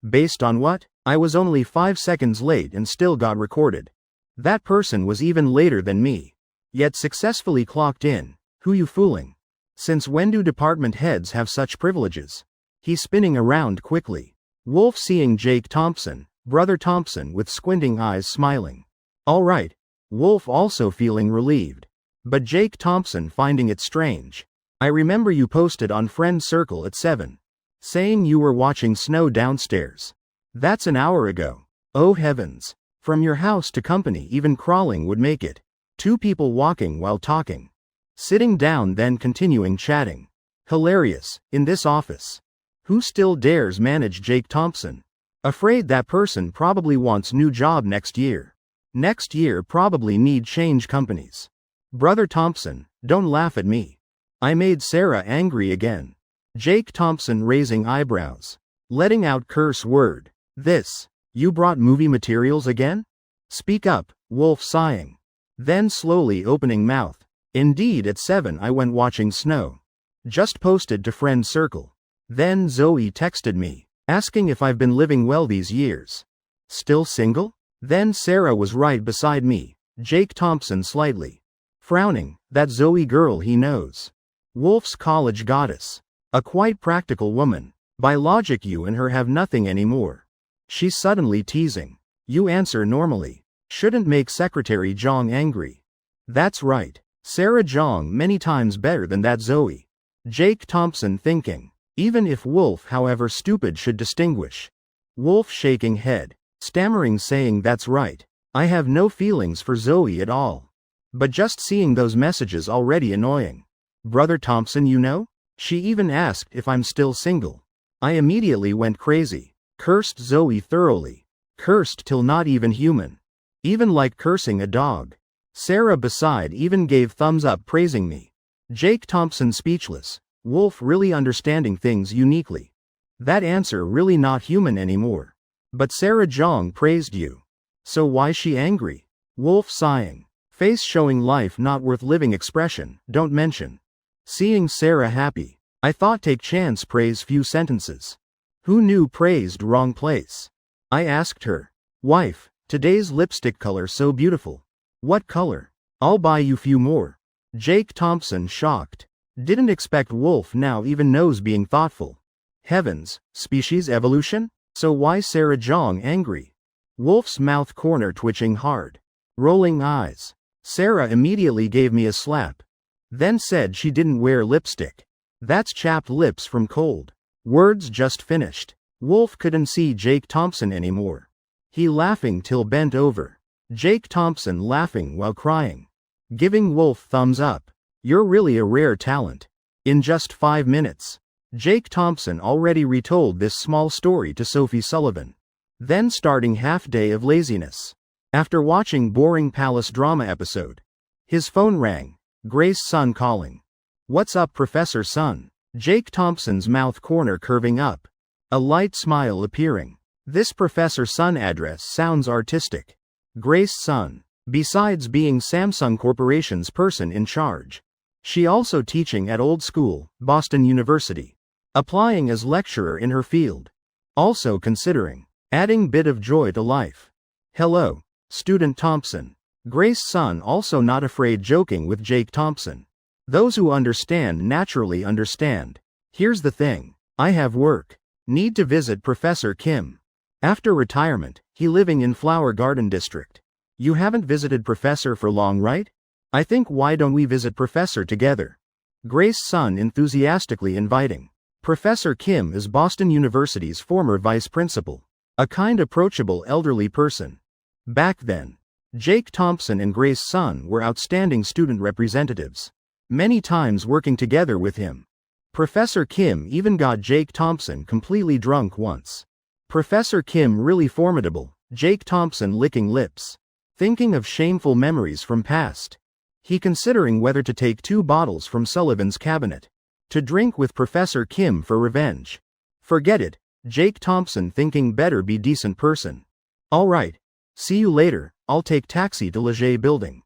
Speaker 1: Based on what? I was only 5 seconds late and still got recorded. That person was even later than me. Yet successfully clocked in. Who you fooling? Since when do department heads have such privileges? He's spinning around quickly. Wolf seeing Jake Thompson, brother Thompson with squinting eyes smiling. All right. Wolf also feeling relieved. But Jake Thompson finding it strange. I remember you posted on Friend Circle at 7. Saying you were watching snow downstairs. That's an hour ago. Oh heavens. From your house to company even crawling would make it. 2 people walking while talking. Sitting down then continuing chatting. Hilarious, in this office. Who still dares manage Jake Thompson? Afraid that person probably wants new job next year. Next year probably need change companies. Brother Thompson, don't laugh at me. I made Sarah angry again. Jake Thompson raising eyebrows. Letting out curse word. This. You brought movie materials again? Speak up, Wolf sighing. Then slowly opening mouth. Indeed at 7 I went watching snow. Just posted to Friend Circle. Then Zoe texted me, asking if I've been living well these years. Still single? Then Sarah was right beside me, Jake Thompson slightly frowning, that Zoe girl he knows. Wolf's college goddess. A quite practical woman. By logic you and her have nothing anymore. She's suddenly teasing. You answer normally. Shouldn't make Secretary Jong angry. That's right. Sarah Jong many times better than that Zoe. Jake Thompson thinking. Even if Wolf however stupid should distinguish. Wolf shaking head. Stammering saying that's right. I have no feelings for Zoe at all. But just seeing those messages already annoying. Brother Thompson you know? She even asked if I'm still single. I immediately went crazy. Cursed Zoe thoroughly. Cursed till not even human. Even like cursing a dog. Sarah beside even gave thumbs up praising me. Jake Thompson speechless. Wolf really understanding things uniquely. That answer really not human anymore. But Sarah Jong praised you. So why she angry? Wolf sighing. Face showing life not worth living expression, don't mention. Seeing Sarah happy. I thought take chance praise few sentences. Who knew praised wrong place? I asked her. Wife, today's lipstick color so beautiful. What color? I'll buy you few more. Jake Thompson shocked. Didn't expect Wolf now even knows being thoughtful. Heavens, species evolution? So why Sarah Jong angry? Wolf's mouth corner twitching hard. Rolling eyes. Sarah immediately gave me a slap. Then said she didn't wear lipstick. That's chapped lips from cold. Words just finished. Wolf couldn't see Jake Thompson anymore. He laughing till bent over. Jake Thompson laughing while crying. Giving Wolf thumbs up. You're really a rare talent. In just 5 minutes. Jake Thompson already retold this small story to Sophie Sullivan. Then starting half day of laziness. After watching boring palace drama episode. His phone rang. Grace Sun calling. What's up Professor Sun? Jake Thompson's mouth corner curving up. A light smile appearing. This Professor Sun address sounds artistic. Grace Sun. Besides being Samsung Corporation's person in charge. She also teaching at old school, Boston University. Applying as lecturer in her field. Also considering. Adding bit of joy to life. Hello, Student Thompson. Grace Sun also not afraid joking with Jake Thompson. Those who understand naturally understand. Here's the thing. I have work. Need to visit Professor Kim. After retirement, he living in Flower Garden District. You haven't visited Professor for long, right? I think why don't we visit Professor together? Grace Sun enthusiastically inviting. Professor Kim is Boston University's former vice principal. A kind approachable elderly person. Back then. Jake Thompson and Grace Sun were outstanding student representatives. Many times working together with him. Professor Kim even got Jake Thompson completely drunk once. Professor Kim really formidable, Jake Thompson licking lips. Thinking of shameful memories from past. He considering whether to take 2 bottles from Sullivan's cabinet. To drink with Professor Kim for revenge. Forget it, Jake Thompson thinking better be decent person. Alright. See you later, I'll take taxi to Leger building.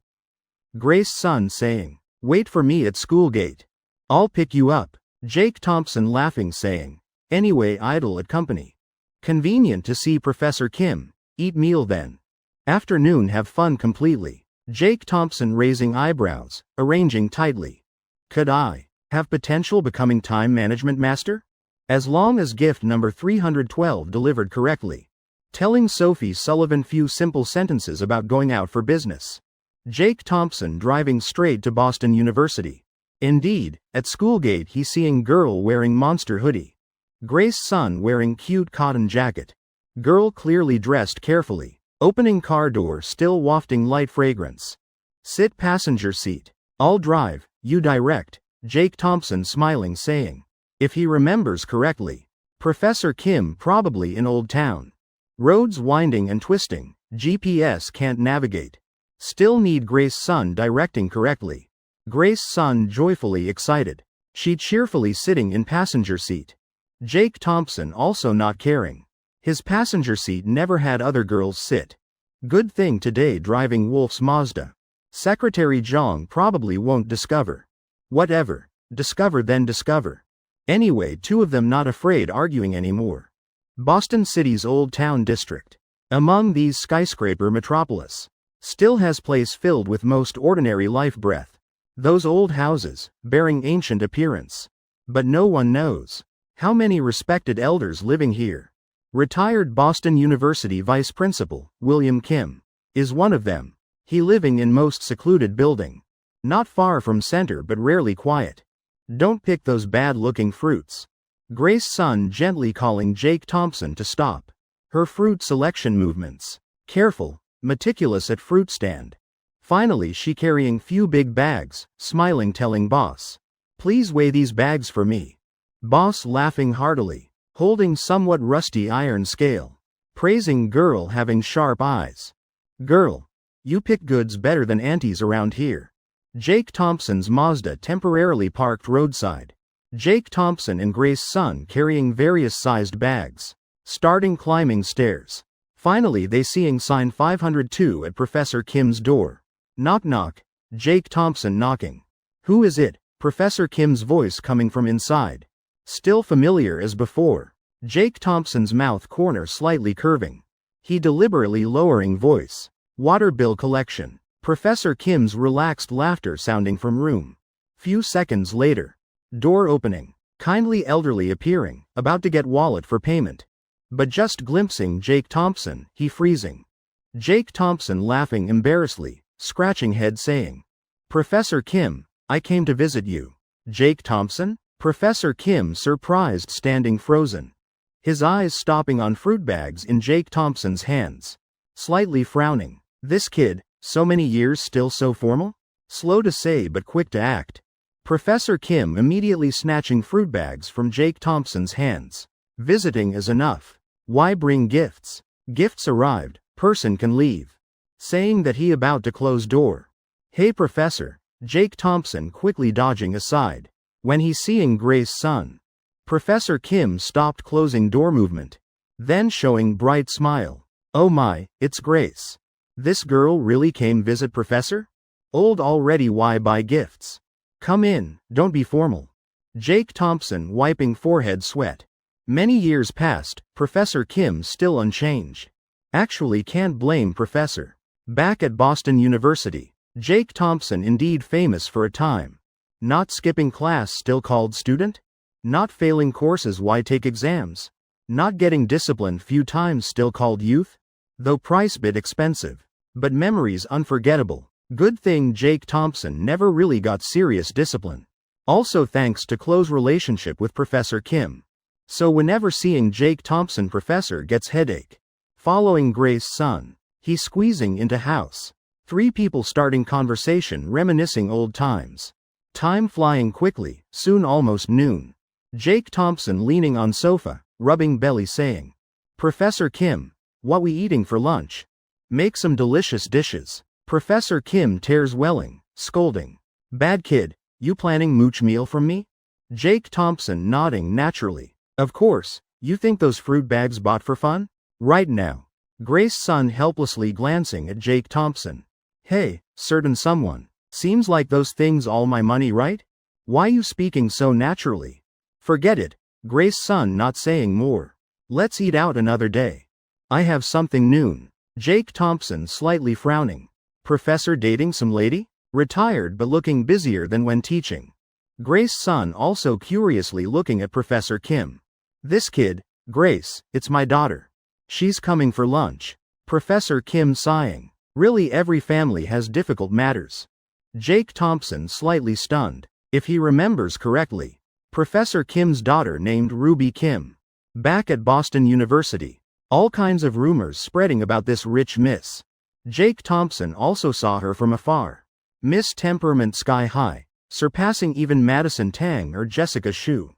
Speaker 1: Grace Sun saying. Wait for me at school gate. I'll pick you up. Jake Thompson laughing saying. Anyway idle at company. Convenient to see Professor Kim. Eat meal then. Afternoon have fun completely. Jake Thompson raising eyebrows, arranging tightly. Could I have potential becoming time management master? As long as gift number 312 delivered correctly. Telling Sophie Sullivan few simple sentences about going out for business. Jake Thompson driving straight to Boston University. Indeed, at school gate he seeing girl wearing monster hoodie. Grace son wearing cute cotton jacket. Girl clearly dressed carefully. Opening car door still wafting light fragrance. Sit passenger seat. I'll drive, you direct, Jake Thompson smiling saying. If he remembers correctly. Professor Kim probably in Old Town. Roads winding and twisting, GPS can't navigate. Still need Grace son directing correctly. Grace son joyfully excited. She cheerfully sitting in passenger seat. Jake Thompson also not caring. His passenger seat never had other girls sit. Good thing today driving Wolf's Mazda. Secretary Zhang probably won't discover. Whatever, discover then discover. Anyway, two of them not afraid arguing anymore. Boston City's Old Town district. Among these skyscraper metropolis. Still has place filled with most ordinary life breath. Those old houses, bearing ancient appearance. But no one knows. How many respected elders living here. Retired Boston University Vice Principal, William Kim, is one of them. He living in most secluded building. Not far from center but rarely quiet. Don't pick those bad-looking fruits. Grace son gently calling Jake Thompson to stop. Her fruit selection movements. Careful, meticulous at fruit stand. Finally she carrying few big bags, smiling telling boss. Please weigh these bags for me. Boss laughing heartily. Holding somewhat rusty iron scale. Praising girl having sharp eyes. Girl, you pick goods better than aunties around here. Jake Thompson's Mazda temporarily parked roadside. Jake Thompson and Grace son carrying various sized bags. Starting climbing stairs. Finally they seeing sign 502 at Professor Kim's door. Knock knock, Jake Thompson knocking. Who is it? Professor Kim's voice coming from inside. Still familiar as before. Jake Thompson's mouth corner slightly curving. He deliberately lowering voice. Water bill collection. Professor Kim's relaxed laughter sounding from room. Few seconds later. Door opening. Kindly elderly appearing, about to get wallet for payment. But just glimpsing Jake Thompson, he freezing. Jake Thompson laughing embarrassedly, scratching head saying. Professor Kim, I came to visit you. Jake Thompson? Professor Kim surprised standing frozen. His eyes stopping on fruit bags in Jake Thompson's hands. Slightly frowning. This kid, so many years still so formal? Slow to say but quick to act. Professor Kim immediately snatching fruit bags from Jake Thompson's hands. Visiting is enough. Why bring gifts? Gifts arrived, person can leave. Saying that he about to close door. Hey professor, Jake Thompson quickly dodging aside. When he seeing Grace son. Professor Kim stopped closing door movement. Then showing bright smile. Oh my, it's Grace. This girl really came visit professor? Old already why buy gifts? Come in, don't be formal. Jake Thompson wiping forehead sweat. Many years passed, Professor Kim still unchanged. Actually can't blame professor. Back at Boston University, Jake Thompson indeed famous for a time. Not skipping class still called student? Not failing courses why take exams? Not getting disciplined few times still called youth? Though price bit expensive. But memories unforgettable. Good thing Jake Thompson never really got serious discipline. Also thanks to close relationship with Professor Kim. So whenever seeing Jake Thompson professor gets headache. Following Grace son. He squeezing into house. Three people starting conversation reminiscing old times. Time flying quickly, soon almost noon. Jake Thompson leaning on sofa, rubbing belly saying. Professor Kim, what we eating for lunch? Make some delicious dishes. Professor Kim tears welling, scolding. Bad kid, you planning mooch meal from me? Jake Thompson nodding naturally. Of course, you think those fruit bags bought for fun? Right now. Grace son helplessly glancing at Jake Thompson. Hey, certain someone. Seems like those things all my money right? Why you speaking so naturally? Forget it, Grace son not saying more. Let's eat out another day. I have something noon. Jake Thompson slightly frowning. Professor dating some lady? Retired but looking busier than when teaching. Grace son also curiously looking at Professor Kim. This kid, Grace, it's my daughter. She's coming for lunch. Professor Kim sighing. Really every family has difficult matters. Jake Thompson slightly stunned. If he remembers correctly. Professor Kim's daughter named Ruby Kim. Back at Boston University. All kinds of rumors spreading about this rich miss. Jake Thompson also saw her from afar. Miss Temperament sky high, surpassing even Madison Tang or Jessica Shu.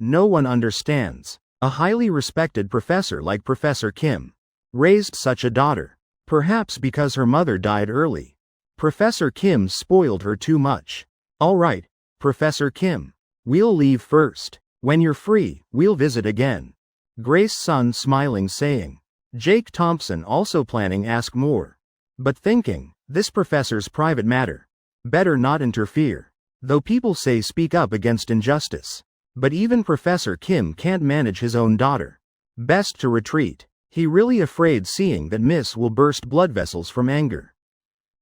Speaker 1: No one understands. A highly respected professor like Professor Kim raised such a daughter. Perhaps because her mother died early. Professor Kim spoiled her too much. All right, Professor Kim. We'll leave first. When you're free, we'll visit again. Grace's son smiling saying. Jake Thompson also planning ask more. But thinking, this professor's private matter. Better not interfere. Though people say speak up against injustice. But even Professor Kim can't manage his own daughter. Best to retreat. He really afraid seeing that Miss will burst blood vessels from anger.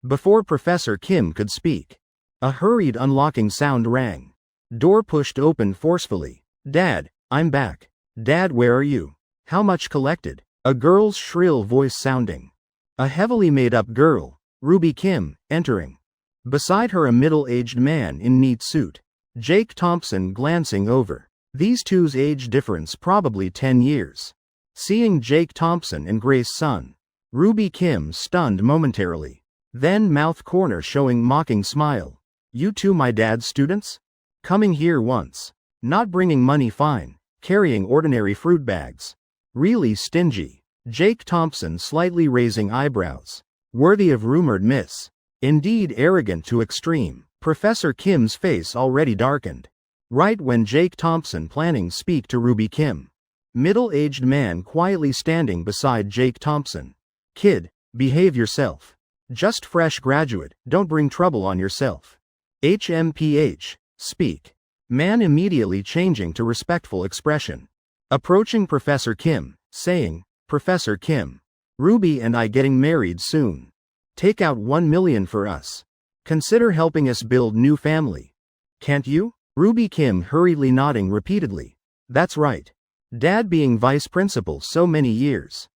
Speaker 1: Before Professor Kim could speak, a hurried unlocking sound rang. Door pushed open forcefully. Dad, I'm back. Dad, where are you? How much collected? A girl's shrill voice sounding. A heavily made-up girl, Ruby Kim, entering. Beside her a middle-aged man in neat suit. Jake Thompson glancing over. These two's age difference probably 10 years. Seeing Jake Thompson and Grace's son, Ruby Kim stunned momentarily. Then mouth corner showing mocking smile. You two my dad's students? Coming here once. Not bringing money fine. Carrying ordinary fruit bags. Really stingy. Jake Thompson slightly raising eyebrows. Worthy of rumored miss. Indeed arrogant to extreme. Professor Kim's face already darkened. Right when Jake Thompson planning speak to Ruby Kim. Middle-aged man quietly standing beside Jake Thompson. Kid, behave yourself. Just fresh graduate, don't bring trouble on yourself. HMPH, speak. Man immediately changing to respectful expression. Approaching Professor Kim, saying, Professor Kim. Ruby and I getting married soon. Take out 1 million for us. Consider helping us build new family. Can't you? Ruby Kim hurriedly nodding repeatedly. That's right. Dad being vice principal so many years.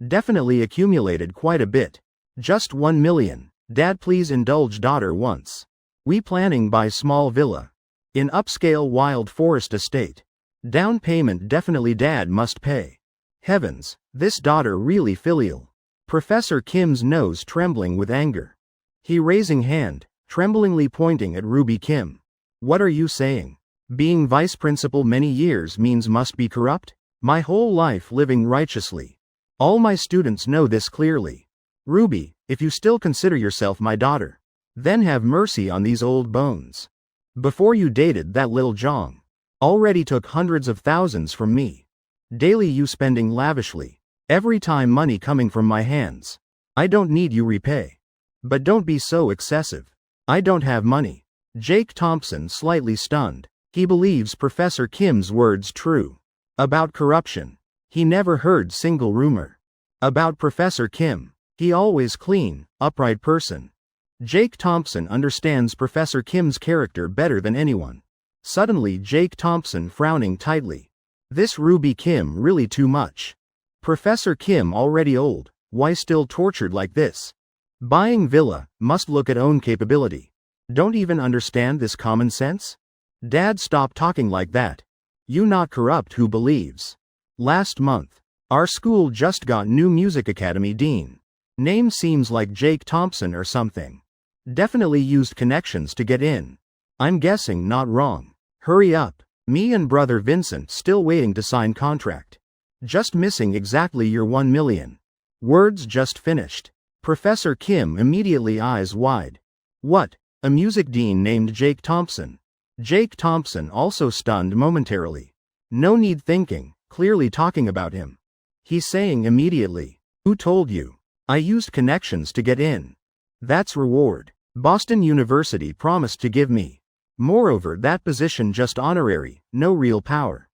Speaker 1: Definitely accumulated quite a bit. Just 1 million. Dad please indulge daughter once. We planning buy small villa. In upscale wild forest estate. Down payment definitely dad must pay. Heavens, this daughter really filial. Professor Kim's nose trembling with anger. He raising hand, tremblingly pointing at Ruby Kim. What are you saying? Being vice principal many years means must be corrupt? My whole life living righteously. All my students know this clearly. Ruby, if you still consider yourself my daughter, then have mercy on these old bones. Before you dated that Lil Jong, already took hundreds of thousands from me. Daily you spending lavishly. Every time money coming from my hands. I don't need you repay. But don't be so excessive. I don't have money. Jake Thompson slightly stunned. He believes Professor Kim's words true. About corruption. He never heard single rumor. About Professor Kim. He always clean, upright person. Jake Thompson understands Professor Kim's character better than anyone. Suddenly Jake Thompson frowning tightly. This Ruby Kim really too much. Professor Kim already old, why still tortured like this? Buying villa, must look at own capability. Don't even understand this common sense? Dad stop talking like that. You not corrupt who believes. Last month, our school just got new music academy dean. Name seems like Jake Thompson or something. Definitely used connections to get in. I'm guessing not wrong. Hurry up. Me and brother Vincent still waiting to sign contract. Just missing exactly your 1 million. Words just finished. Professor Kim immediately eyes wide. What? A music dean named Jake Thompson. Jake Thompson also stunned momentarily. No need thinking, clearly talking about him. He's saying immediately. Who told you? I used connections to get in. That's reward. Boston University promised to give me. Moreover, that position just honorary, no real power.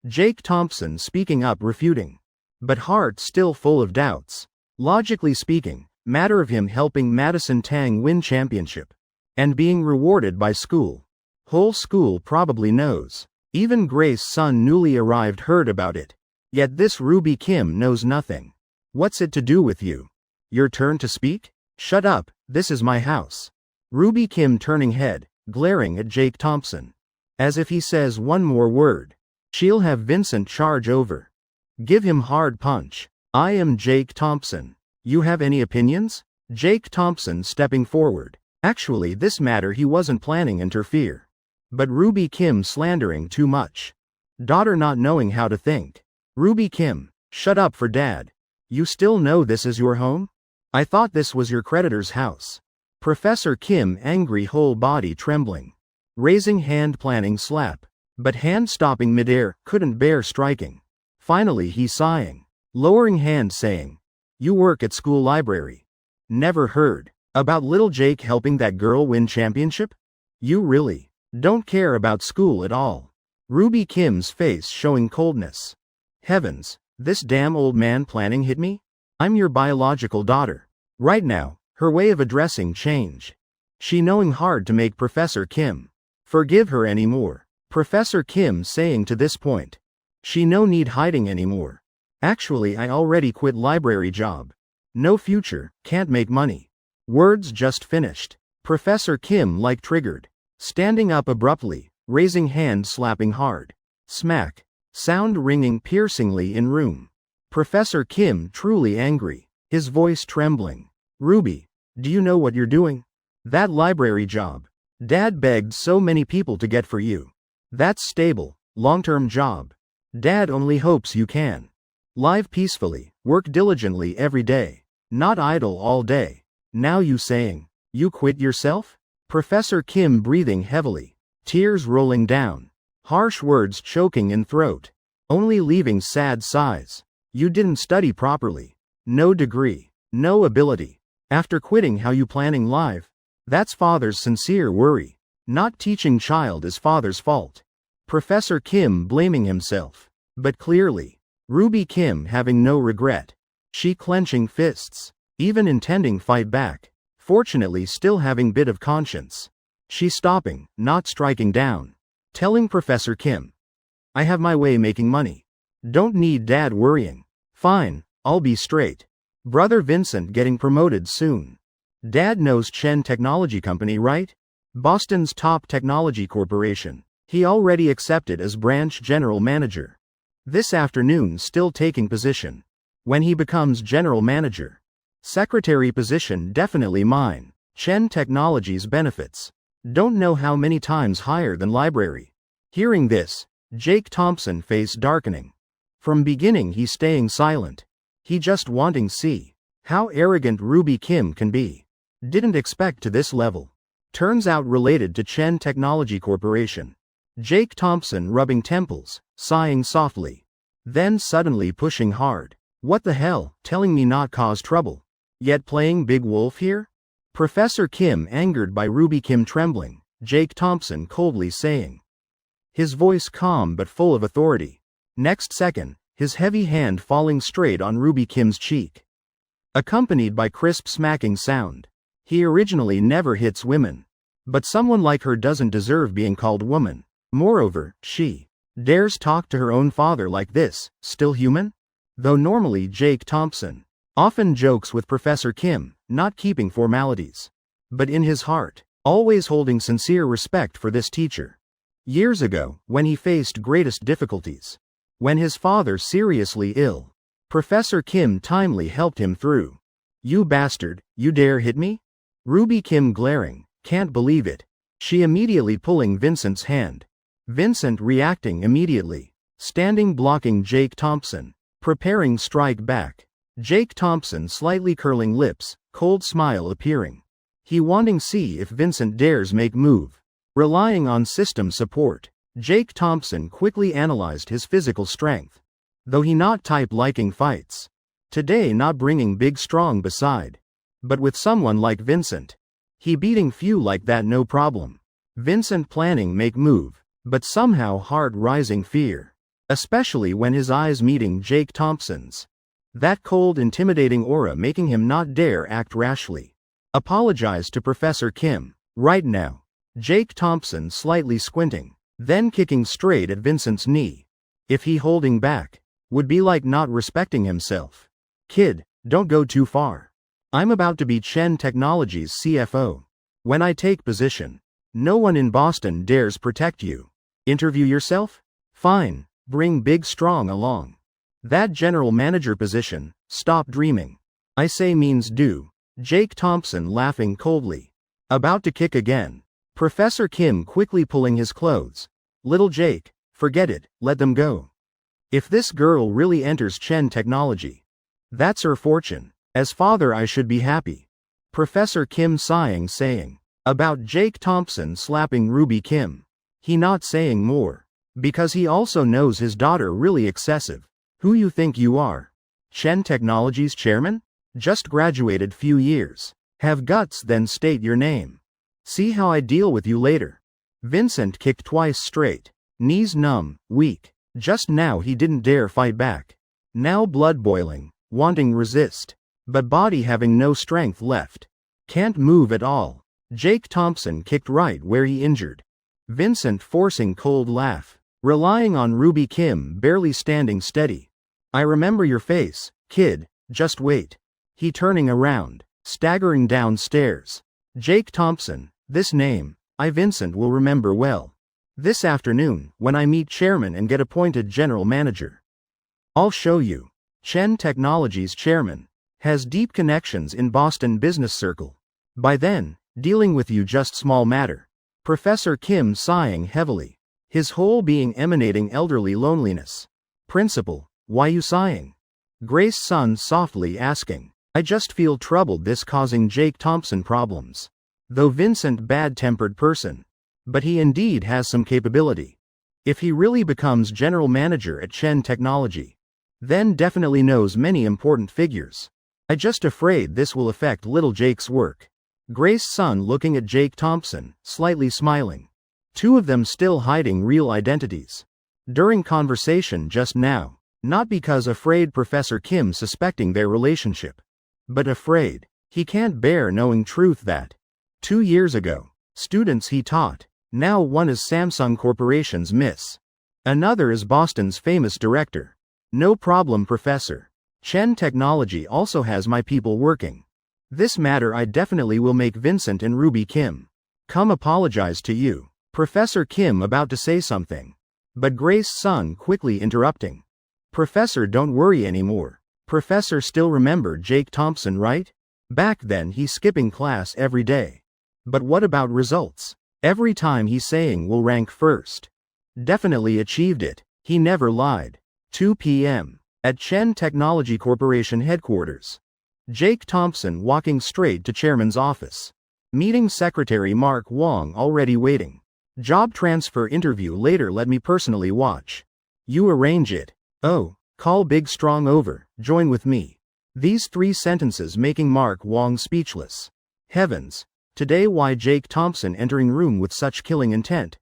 Speaker 1: Jake Thompson speaking up refuting. But heart still full of doubts. Logically speaking, matter of him helping Madison Tang win championship. And being rewarded by school. Whole school probably knows. Even Grace's son newly arrived heard about it. Yet this Ruby Kim knows nothing. What's it to do with you? Your turn to speak? Shut up, this is my house. Ruby Kim turning head, glaring at Jake Thompson. As if he says one more word, she'll have Vincent charge over. Give him hard punch. I am Jake Thompson. You have any opinions? Jake Thompson stepping forward. Actually, this matter he wasn't planning interfere. But Ruby Kim slandering too much. Daughter not knowing how to think. Ruby Kim, shut up for dad. You still know this is your home? I thought this was your creditor's house. Professor Kim angry, whole body trembling. Raising hand planning slap. But hand stopping midair, couldn't bear striking. Finally he sighing. Lowering hand saying, you work at school library. Never heard about little Jake helping that girl win championship? You really don't care about school at all. Ruby Kim's face showing coldness. Heavens, this damn old man planning hit me? I'm your biological daughter. Right now, her way of addressing change. She knowing hard to make Professor Kim forgive her anymore. Professor Kim saying to this point, she no need hiding anymore. Actually, I already quit library job. No future, can't make money. Words just finished. Professor Kim like triggered. Standing up abruptly, raising hand slapping hard. Smack. Sound ringing piercingly in room. Professor Kim truly angry. His voice trembling. Ruby, do you know what you're doing? That library job. Dad begged so many people to get for you. That's stable, long-term job. Dad only hopes you can live peacefully, work diligently every day, not idle all day. Now you saying, you quit yourself? Professor Kim breathing heavily, tears rolling down, harsh words choking in throat, only leaving sad sighs. You didn't study properly. No degree, no ability. After quitting, how you planning live? That's father's sincere worry. Not teaching child is father's fault. Professor Kim blaming himself. But clearly, Ruby Kim having no regret. She clenching fists, even intending fight back. Fortunately still having bit of conscience. She stopping, not striking down. Telling Professor Kim, I have my way making money. Don't need dad worrying. Fine, I'll be straight. Brother Vincent getting promoted soon. Dad knows Chen Technology Company, right? Boston's top technology corporation. He already accepted as branch general manager. This afternoon still taking position. When he becomes general manager. Secretary position definitely mine. Chen Technologies benefits. Don't know how many times higher than library. Hearing this, Jake Thompson face darkening. From beginning he staying silent. He just wanting see how arrogant Ruby Kim can be. Didn't expect to this level. Turns out related to Chen Technology Corporation. Jake Thompson rubbing temples, sighing softly. Then suddenly pushing hard. What the hell, telling me not cause trouble. Yet playing big wolf here? Professor Kim angered by Ruby Kim trembling, Jake Thompson coldly saying. His voice calm but full of authority. Next second, his heavy hand falling straight on Ruby Kim's cheek. Accompanied by crisp smacking sound. He originally never hits women. But someone like her doesn't deserve being called woman. Moreover, she dares talk to her own father like this, still human? Though normally Jake Thompson often jokes with Professor Kim, not keeping formalities. But in his heart, always holding sincere respect for this teacher. Years ago, when he faced greatest difficulties. When his father seriously ill. Professor Kim timely helped him through. You bastard, you dare hit me? Ruby Kim glaring, can't believe it. She immediately pulling Vincent's hand. Vincent reacting immediately. Standing blocking Jake Thompson. Preparing strike back. Jake Thompson slightly curling lips, cold smile appearing. He wanting see if Vincent dares make move. Relying on system support. Jake Thompson quickly analyzed his physical strength. Though he not type liking fights. Today not bringing big strong beside. But with someone like Vincent. He beating few like that no problem. Vincent planning make move. But somehow heart rising fear. Especially when his eyes meeting Jake Thompson's. That cold intimidating aura making him not dare act rashly. Apologize to Professor Kim. Right now. Jake Thompson slightly squinting. Then kicking straight at Vincent's knee. If he holding back. Would be like not respecting himself. Kid, don't go too far. I'm about to be Chen Technologies CFO. When I take position. No one in Boston dares protect you. Interview yourself? Fine. Bring Big Strong along. That general manager position, stop dreaming. I say means do. Jake Thompson laughing coldly. About to kick again. Professor Kim quickly pulling his clothes. Little Jake, forget it, let them go. If this girl really enters Chen Technology, that's her fortune. As father I should be happy. Professor Kim sighing saying. About Jake Thompson slapping Ruby Kim. He not saying more. Because he also knows his daughter really excessive. Who you think you are? Chen Technology's chairman? Just graduated few years. Have guts then state your name. See how I deal with you later. Vincent kicked twice straight. Knees numb, weak. Just now he didn't dare fight back. Now blood boiling, wanting resist. But body having no strength left. Can't move at all. Jake Thompson kicked right where he injured. Vincent forcing cold laugh. Relying on Ruby Kim barely standing steady. I remember your face, kid, just wait. He turning around, staggering downstairs. Jake Thompson, this name, I Vincent will remember well. This afternoon, when I meet chairman and get appointed general manager. I'll show you. Chen Technology's chairman. Has deep connections in Boston business circle. By then, dealing with you just small matter. Professor Kim sighing heavily. His whole being emanating elderly loneliness. Principal, why you sighing? Grace's son softly asking. I just feel troubled this causing Jake Thompson problems. Though Vincent bad-tempered person. But he indeed has some capability. If he really becomes general manager at Chen Technology. Then definitely knows many important figures. I just afraid this will affect little Jake's work. Grace's son looking at Jake Thompson, slightly smiling. Two of them still hiding real identities. During conversation just now, not because afraid Professor Kim suspecting their relationship. But afraid, he can't bear knowing truth that 2 years ago, students he taught, now one is Samsung Corporation's miss. Another is Boston's famous director. No problem professor. Chen Technology also has my people working. This matter I definitely will make Vincent and Ruby Kim. Come apologize to you. Professor Kim about to say something. But Grace's son quickly interrupting. Professor don't worry anymore. Professor still remember Jake Thompson right? Back then he's skipping class every day. But what about results? Every time he's saying we'll rank first. Definitely achieved it. He never lied. 2 p.m. at Chen Technology Corporation headquarters. Jake Thompson walking straight to chairman's office. Meeting secretary Mark Wong already waiting. Job transfer interview later let me personally watch. You arrange it. Oh, call Big Strong over, join with me. These 3 sentences making Mark Wong speechless. Heavens. Today why Jake Thompson entering room with such killing intent?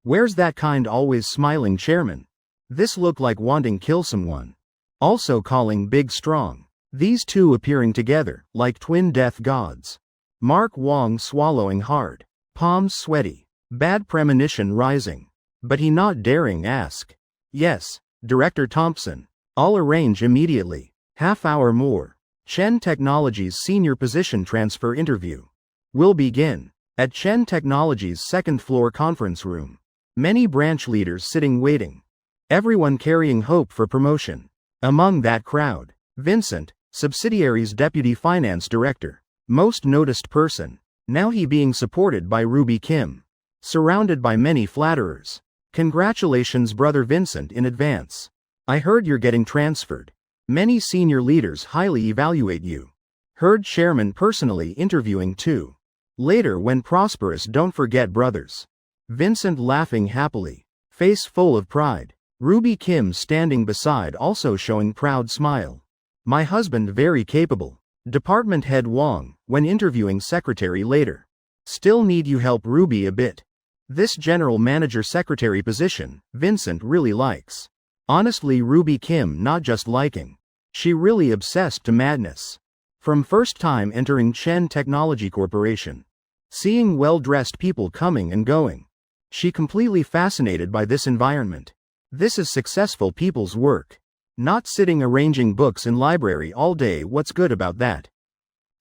Speaker 1: Where's that kind always smiling chairman? This looked like wanting kill someone. Also calling Big Strong. These two appearing together, like twin death gods. Mark Wong swallowing hard. Palms sweaty. Bad premonition rising. But he not daring ask. Yes, Director Thompson. I'll arrange immediately. Half hour more. Chen Technology's senior position transfer interview. Will begin. At Chen Technology's second floor conference room. Many branch leaders sitting waiting. Everyone carrying hope for promotion. Among that crowd, Vincent, subsidiary's deputy finance director. Most noticed person. Now he being supported by Ruby Kim. Surrounded by many flatterers. Congratulations brother Vincent in advance. I heard you're getting transferred. Many senior leaders highly evaluate you. Heard chairman personally interviewing too. Later when prosperous don't forget brothers. Vincent laughing happily. Face full of pride. Ruby Kim standing beside also showing proud smile. My husband very capable. Department head Wong, when interviewing secretary later. Still need you help Ruby a bit. This general manager secretary position, Vincent really likes. Honestly Ruby Kim not just liking. She really obsessed to madness. From first time entering Chen Technology Corporation. Seeing well-dressed people coming and going. She completely fascinated by this environment. This is successful people's work. Not sitting arranging books in library all day what's good about that?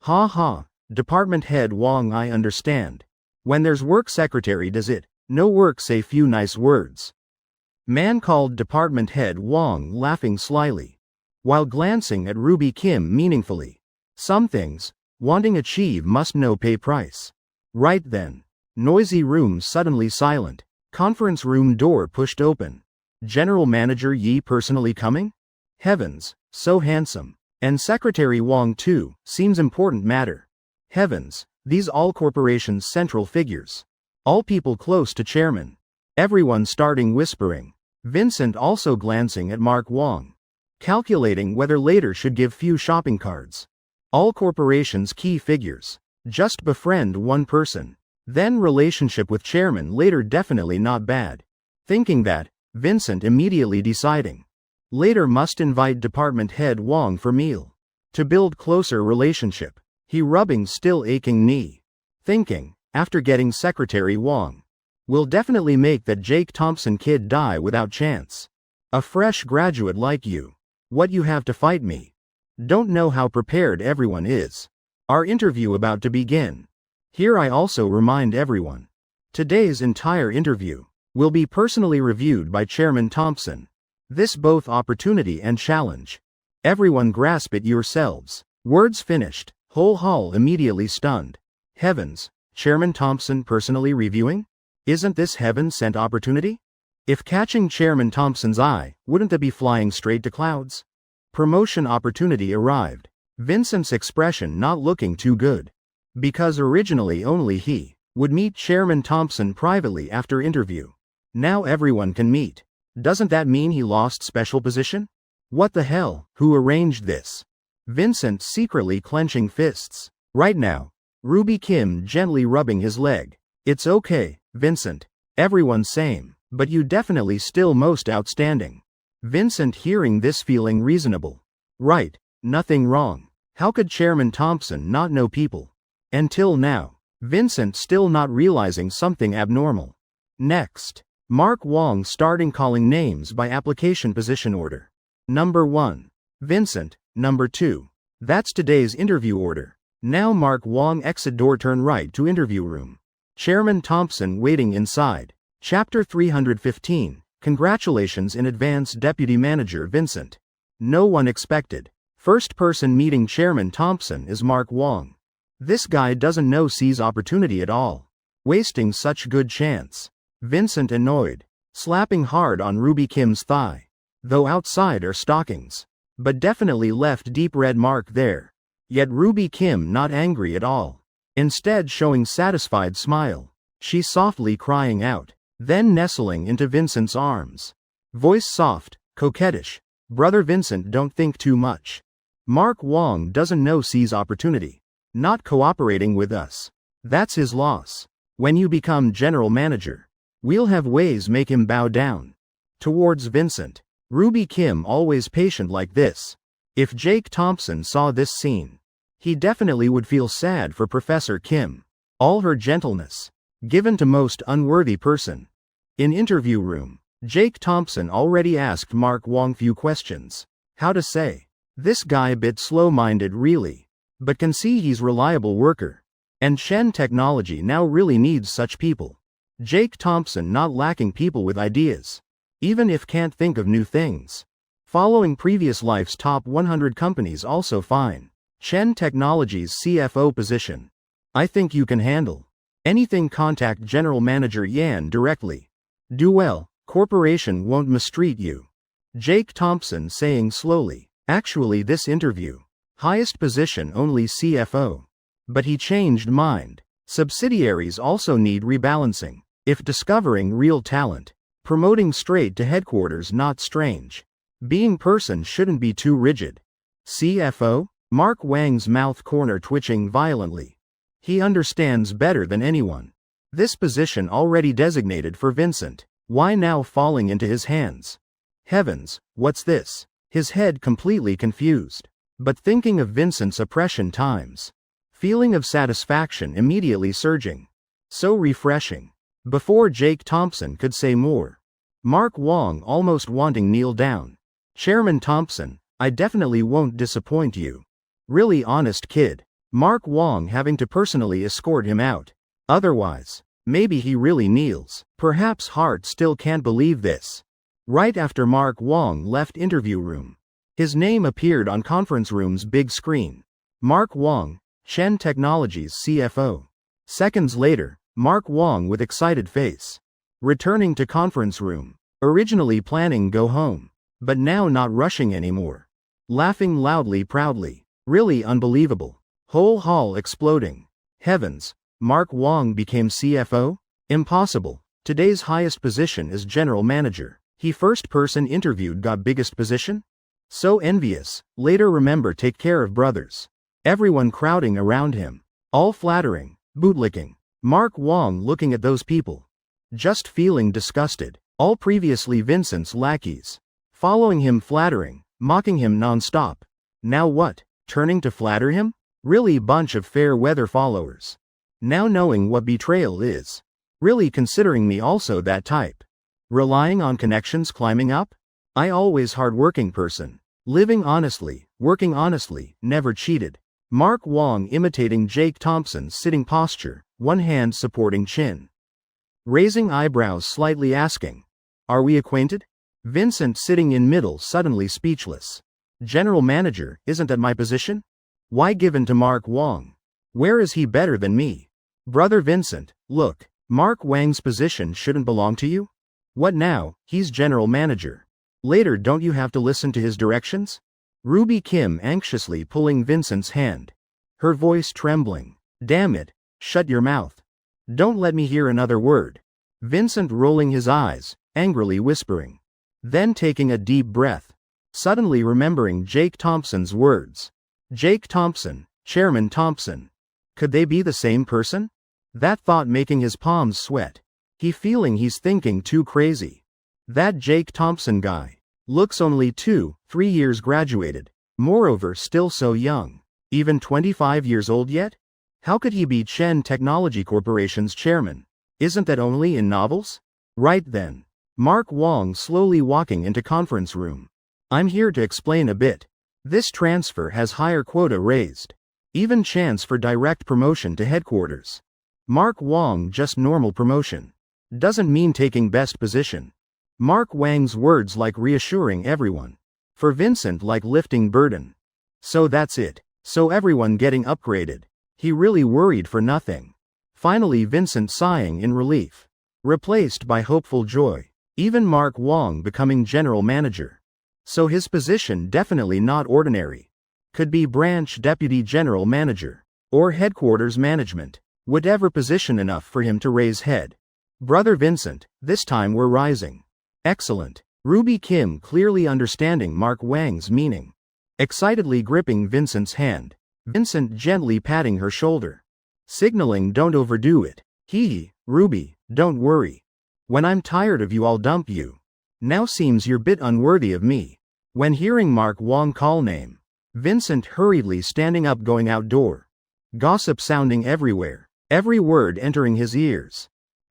Speaker 1: Ha ha, department head Wong I understand. When there's work secretary does it, no work say few nice words. Man called department head Wong laughing slyly, while glancing at Ruby Kim meaningfully. Some things, wanting achieve must know pay price. Right then. Noisy room suddenly silent. Conference room door pushed open. General Manager Yi personally coming? Heavens, so handsome. And Secretary Wong too, seems important matter. Heavens, these all corporations' central figures. All people close to chairman. Everyone starting whispering. Vincent also glancing at Mark Wong. Calculating whether later should give few shopping cards. All corporations' key figures. Just befriend one person. Then relationship with chairman later definitely not bad. Thinking that, Vincent immediately deciding. Later must invite department head Wong for meal. To build closer relationship. He rubbing still aching knee. Thinking, after getting Secretary Wong. Will definitely make that Jake Thompson kid die without chance. A fresh graduate like you. What you have to fight me. Don't know how prepared everyone is. Our interview about to begin. Here I also remind everyone. Today's entire interview will be personally reviewed by Chairman Thompson. This both opportunity and challenge. Everyone grasp it yourselves. Words finished, whole hall immediately stunned. Heavens, Chairman Thompson personally reviewing? Isn't this heaven-sent opportunity? If catching Chairman Thompson's eye, wouldn't it be flying straight to clouds? Promotion opportunity arrived. Vincent's expression not looking too good. Because originally only he would meet Chairman Thompson privately after interview. Now everyone can meet. Doesn't that mean he lost special position? What the hell, who arranged this? Vincent secretly clenching fists. Right now, Ruby Kim gently rubbing his leg. It's okay, Vincent. Everyone same, but you definitely still most outstanding. Vincent hearing this feeling reasonable. Right, nothing wrong. How could Chairman Thompson not know people? Until now, Vincent still not realizing something abnormal. Next, Mark Wong starting calling names by application position order. Number 1. Vincent, number 2. That's today's interview order. Now Mark Wong exit door turn right to interview room. Chairman Thompson waiting inside. Chapter 315, Congratulations in advance Deputy Manager Vincent. No one expected. First person meeting Chairman Thompson is Mark Wong. This guy doesn't know seize opportunity at all. Wasting such good chance. Vincent annoyed. Slapping hard on Ruby Kim's thigh. Though outside are stockings. But definitely left deep red mark there. Yet Ruby Kim not angry at all. Instead showing satisfied smile. She softly crying out. Then nestling into Vincent's arms. Voice soft, coquettish. Brother Vincent don't think too much. Mark Wong doesn't know seize opportunity. Not cooperating with us. That's his loss. When you become general manager, we'll have ways make him bow down. Towards Vincent. Ruby Kim always patient like this. If Jake Thompson saw this scene, he definitely would feel sad for Professor Kim. All her gentleness, given to most unworthy person. In interview room, Jake Thompson already asked Mark Wong few questions. How to say, this guy bit slow-minded really. But can see he's reliable worker. And Shen technology now really needs such people. Jake Thompson not lacking people with ideas. Even if can't think of new things. Following previous life's top 100 companies also fine. Shen Technologies CFO position. I think you can handle. Anything contact General Manager Yan directly. Do well, corporation won't mistreat you. Jake Thompson saying slowly. Actually this interview. Highest position only CFO. But he changed mind. Subsidiaries also need rebalancing. If discovering real talent. Promoting straight to headquarters not strange. Being person shouldn't be too rigid. CFO? Mark Wang's mouth corner twitching violently. He understands better than anyone. This position already designated for Vincent. Why now falling into his hands? Heavens, what's this? His head completely confused. But thinking of Vincent's oppression times. Feeling of satisfaction immediately surging. So refreshing. Before Jake Thompson could say more. Mark Wong almost wanting kneel down. Chairman Thompson, I definitely won't disappoint you. Really honest kid. Mark Wong having to personally escort him out. Otherwise, maybe he really kneels. Perhaps Hart still can't believe this. Right after Mark Wong left interview room, his name appeared on conference room's big screen. Mark Wong, Chen Technologies CFO. Seconds later, Mark Wong with excited face. Returning to conference room. Originally planning go home. But now not rushing anymore. Laughing loudly proudly. Really unbelievable. Whole hall exploding. Heavens, Mark Wong became CFO? Impossible. Today's highest position is general manager. He first person interviewed got biggest position? So envious. Later remember take care of brothers. Everyone crowding around him. All flattering, bootlicking. Mark Wong looking at those people. Just feeling disgusted. All previously Vincent's lackeys. Following him flattering, mocking him non-stop. Now what? Turning to flatter him? Really bunch of fair weather followers. Now knowing what betrayal is. Really considering me also that type. Relying on connections climbing up? I always hard-working person. Living honestly, working honestly, never cheated. Mark Wong imitating Jake Thompson's sitting posture, one hand supporting chin. Raising eyebrows slightly asking, "Are we acquainted?" Vincent sitting in middle suddenly speechless. General manager isn't that my position? Why given to Mark Wong? Where is he better than me? Brother Vincent, look, Mark Wang's position shouldn't belong to you? What now? He's general manager. Later don't you have to listen to his directions? Ruby Kim anxiously pulling Vincent's hand. Her voice trembling. Damn it, shut your mouth. Don't let me hear another word. Vincent rolling his eyes, angrily whispering. Then taking a deep breath. Suddenly remembering Jake Thompson's words. Jake Thompson, Chairman Thompson. Could they be the same person? That thought making his palms sweat. He feeling he's thinking too crazy. That Jake Thompson guy. Looks only 2-3 years graduated. Moreover still so young. Even 25 years old yet? How could he be Chen Technology Corporation's chairman? Isn't that only in novels? Right then. Mark Wong slowly walking into conference room. I'm here to explain a bit. This transfer has higher quota raised. Even chance for direct promotion to headquarters. Mark Wong just normal promotion. Doesn't mean taking best position. Mark Wang's words like reassuring everyone. For Vincent like lifting burden. So that's it. So everyone getting upgraded. He really worried for nothing. Finally Vincent sighing in relief. Replaced by hopeful joy. Even Mark Wong becoming general manager. So his position definitely not ordinary. Could be branch deputy general manager. Or headquarters management. Whatever position enough for him to raise head. Brother Vincent, this time we're rising. Excellent. Ruby Kim clearly understanding Mark Wang's meaning. Excitedly gripping Vincent's hand. Vincent gently patting her shoulder. Signaling don't overdo it. Hee, Ruby, don't worry. When I'm tired of you I'll dump you. Now seems you're bit unworthy of me. When hearing Mark Wong call name. Vincent hurriedly standing up going outdoor. Gossip sounding everywhere. Every word entering his ears.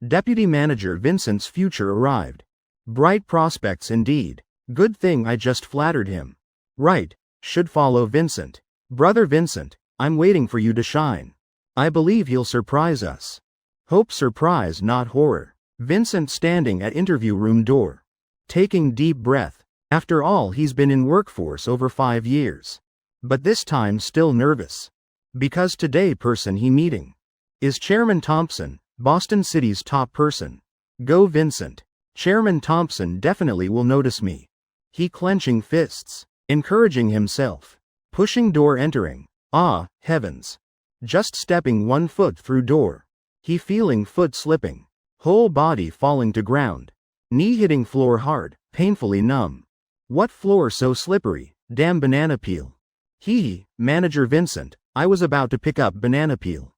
Speaker 1: Deputy manager Vincent's future arrived. Bright prospects indeed. Good thing I just flattered him. Right, should follow Vincent. Brother Vincent, I'm waiting for you to shine. I believe he'll surprise us. Hope surprise not horror. Vincent standing at interview room door. Taking deep breath. After all he's been in workforce over 5 years. But this time still nervous. Because today person he meeting. Is Chairman Thompson, Boston City's top person. Go Vincent. Chairman Thompson definitely will notice me. He clenching fists. Encouraging himself. Pushing door entering. Ah, heavens. Just stepping 1 foot through door. He feeling foot slipping. Whole body falling to ground. Knee hitting floor hard, painfully numb. What floor so slippery, damn banana peel. Hee, manager Vincent, I was about to pick up banana peel.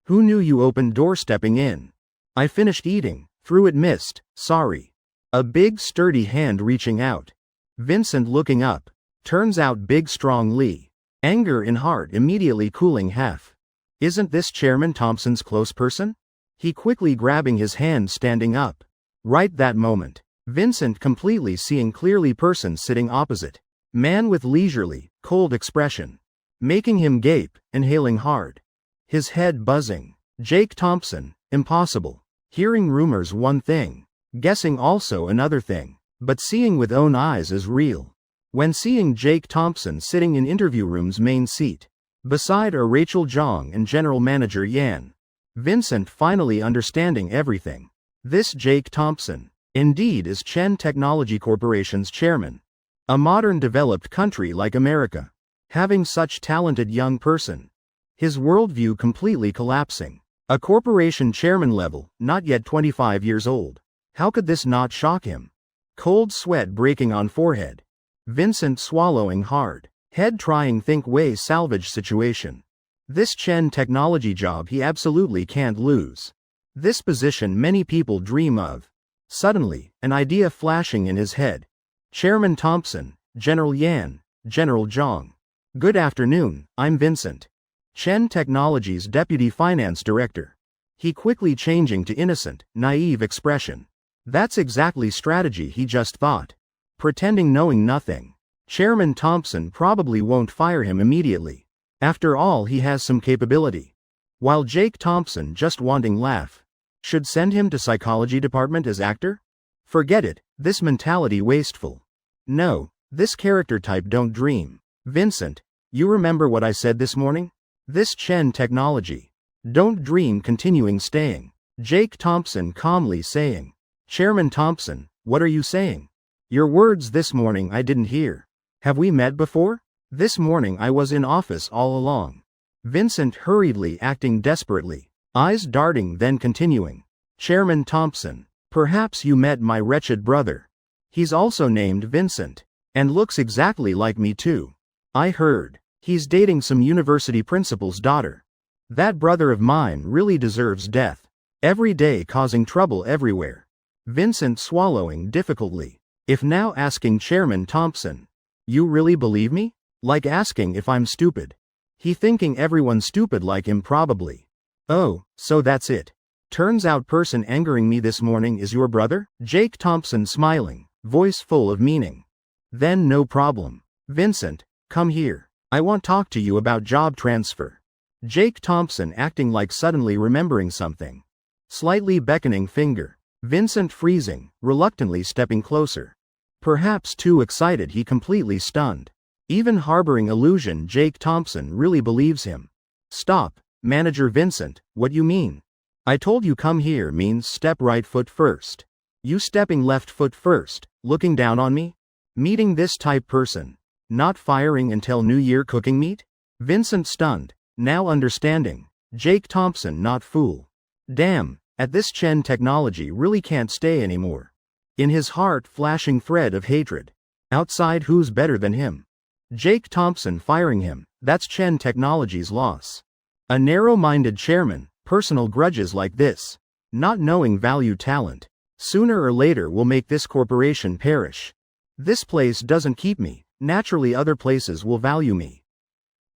Speaker 1: Who knew you opened door stepping in? I finished eating, through it missed, sorry. A big sturdy hand reaching out. Vincent looking up. Turns out big strong Lee. Anger in heart immediately cooling half. Isn't this Chairman Thompson's close person? He quickly grabbing his hand standing up. Right that moment. Vincent completely seeing clearly person sitting opposite. Man with leisurely, cold expression. Making him gape, inhaling hard. His head buzzing. Jake Thompson, impossible. Hearing rumors one thing. Guessing also another thing. But seeing with own eyes is real. When seeing Jake Thompson sitting in interview room's main seat, beside are Rachel Jong and General Manager Yan. Vincent finally understanding everything. This Jake Thompson, indeed, is Chen Technology Corporation's chairman. A modern developed country like America. Having such talented young person. His worldview completely collapsing. A corporation chairman level, not yet 25 years old. How could this not shock him? Cold sweat breaking on forehead. Vincent swallowing hard. Head trying think way salvage situation. This Chen Technology job he absolutely can't lose. This position many people dream of. Suddenly, an idea flashing in his head. Chairman Thompson, General Yan, General Zhang. Good afternoon, I'm Vincent. Chen Technology's Deputy Finance Director. He quickly changing to innocent, naive expression. That's exactly strategy he just thought. Pretending knowing nothing. Chairman Thompson probably won't fire him immediately. After all, he has some capability. While Jake Thompson just wanting laugh. Should send him to psychology department as actor? Forget it, this mentality wasteful. No, this character type don't dream. Vincent, you remember what I said this morning? This Chen Technology. Don't dream continuing staying. Jake Thompson calmly saying. Chairman Thompson, what are you saying? Your words this morning I didn't hear. Have we met before? This morning I was in office all along. Vincent hurriedly acting desperately. Eyes darting then continuing. Chairman Thompson, perhaps you met my wretched brother. He's also named Vincent. And looks exactly like me too. I heard. He's dating some university principal's daughter. That brother of mine really deserves death. Every day causing trouble everywhere. Vincent swallowing difficultly. If now asking Chairman Thompson. You really believe me? Like asking if I'm stupid. He thinking everyone's stupid like him probably. Oh, so that's it. Turns out person angering me this morning is your brother? Jake Thompson smiling, voice full of meaning. Then no problem. Vincent, come here. I want talk to you about job transfer. Jake Thompson acting like suddenly remembering something. Slightly beckoning finger. Vincent freezing, reluctantly stepping closer. Perhaps too excited he completely stunned. Even harboring illusion Jake Thompson really believes him. Stop, Manager Vincent, what you mean? I told you come here means step right foot first. You stepping left foot first, looking down on me? Meeting this type person. Not firing until New Year cooking meat? Vincent stunned, now understanding. Jake Thompson not fool. Damn, at this Chen Technology really can't stay anymore. In his heart flashing thread of hatred. Outside who's better than him? Jake Thompson firing him, that's Chen Technology's loss. A narrow-minded chairman, personal grudges like this. Not knowing value talent. Sooner or later will make this corporation perish. This place doesn't keep me. Naturally other places will value me.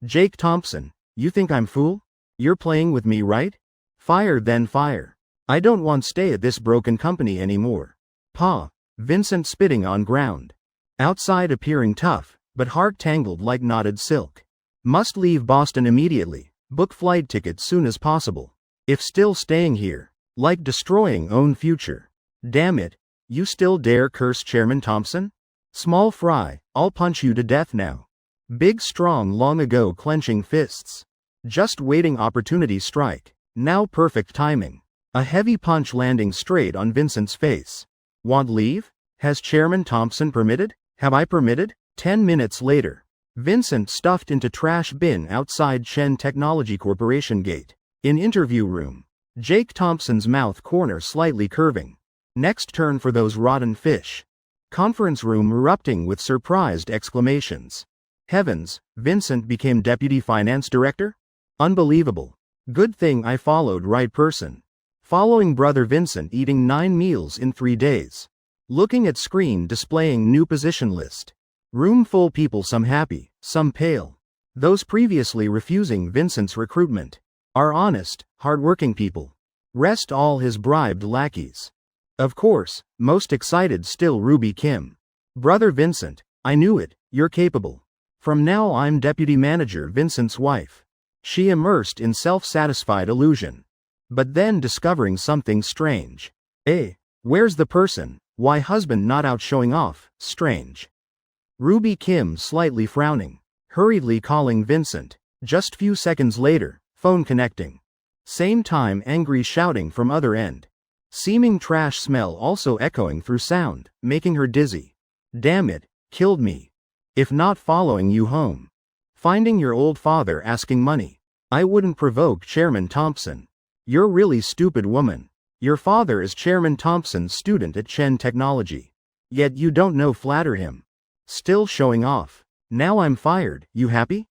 Speaker 1: Jake Thompson, you think I'm fool? You're playing with me, right? Fire then fire. I don't want stay at this broken company anymore. Pa. Vincent spitting on ground. Outside appearing tough, but heart tangled like knotted silk. Must leave Boston immediately, book flight ticket soon as possible. If still staying here, like destroying own future. Damn it, you still dare curse Chairman Thompson? Small fry, I'll punch you to death now. Big strong long ago clenching fists. Just waiting opportunity strike. Now perfect timing. A heavy punch landing straight on Vincent's face. Want leave? Has Chairman Thompson permitted? Have I permitted? 10 minutes later. Vincent stuffed into trash bin outside Chen Technology Corporation gate. In interview room. Jake Thompson's mouth corner slightly curving. Next turn for those rotten fish. Conference room erupting with surprised exclamations. Heavens, Vincent became Deputy Finance Director? Unbelievable. Good thing I followed right person. Following brother Vincent eating 9 meals in 3 days. Looking at screen displaying new position list. Room full people, some happy, some pale. Those previously refusing Vincent's recruitment. Are honest, hardworking people. Rest all his bribed lackeys. Of course, most excited still Ruby Kim. Brother Vincent, I knew it, you're capable. From now I'm Deputy Manager Vincent's wife. She immersed in self-satisfied illusion. But then discovering something strange. Where's the person? Why husband not out showing off? Strange. Ruby Kim slightly frowning. Hurriedly calling Vincent. Just few seconds later, phone connecting. Same time angry shouting from other end. Seeming trash smell also echoing through sound, making her dizzy. Damn it, killed me. If not following you home. Finding your old father asking money. I wouldn't provoke Chairman Thompson. You're really stupid woman. Your father is Chairman Thompson's student at Chen Technology. Yet you don't know flatter him. Still showing off. Now I'm fired, you happy?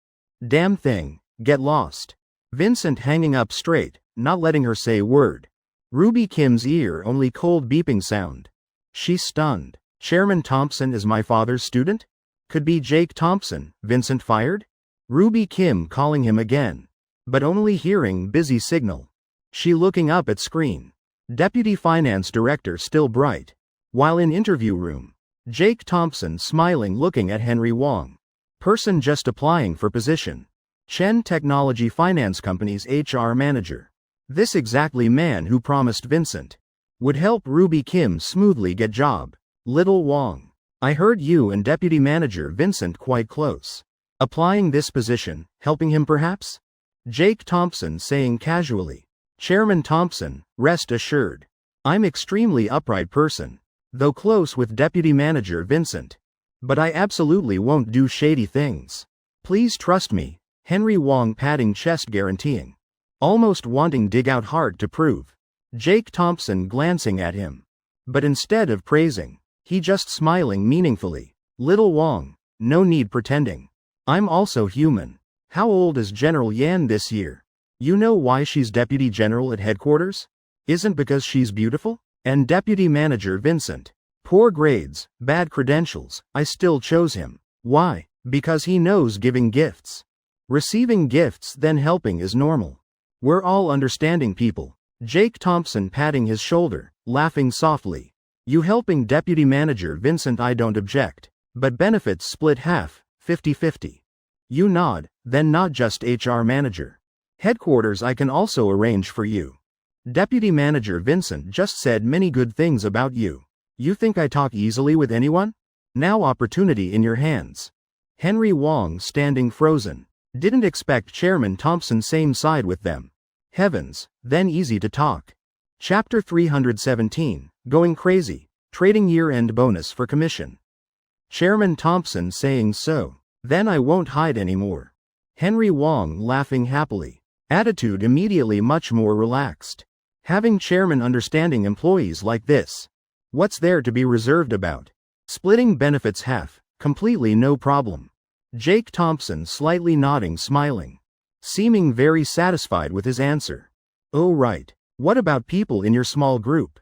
Speaker 1: Damn thing, get lost. Vincent hanging up straight, not letting her say word. Ruby Kim's ear only cold beeping sound. She's stunned. Chairman Thompson is my father's student? Could be Jake Thompson, Vincent fired? Ruby Kim calling him again. But only hearing busy signal. She looking up at screen. Deputy Finance Director still bright. While in interview room. Jake Thompson smiling looking at Henry Wong. Person just applying for position. Chen Technology Finance Company's HR manager. This exactly man who promised Vincent would help Ruby Kim smoothly get job. Little Wong. I heard you and Deputy Manager Vincent quite close. Applying this position, helping him perhaps? Jake Thompson saying casually. Chairman Thompson, rest assured. I'm extremely upright person. Though close with Deputy Manager Vincent. But I absolutely won't do shady things. Please trust me. Henry Wong patting chest guaranteeing. Almost wanting dig out hard to prove. Jake Thompson glancing at him. But instead of praising, he just smiling meaningfully. Little Wong, no need pretending. I'm also human. How old is General Yan this year? You know why she's Deputy General at headquarters? Isn't because she's beautiful? And Deputy Manager Vincent. Poor grades, bad credentials, I still chose him. Why? Because he knows giving gifts. Receiving gifts then helping is normal. We're all understanding people. Jake Thompson patting his shoulder, laughing softly. You helping Deputy Manager Vincent I don't object. But benefits split half, 50-50. You nod, then not just HR manager. Headquarters I can also arrange for you. Deputy Manager Vincent just said many good things about you. You think I talk easily with anyone? Now opportunity in your hands. Henry Wong standing frozen. Didn't expect Chairman Thompson same side with them. Heavens, then easy to talk. Chapter 317, Going Crazy, Trading Year-End Bonus for Commission. Chairman Thompson saying so. Then I won't hide anymore. Henry Wong laughing happily. Attitude immediately much more relaxed. Having chairman understanding employees like this. What's there to be reserved about? Splitting benefits half, completely no problem. Jake Thompson slightly nodding smiling. Seeming very satisfied with his answer. Oh right. What about people in your small group?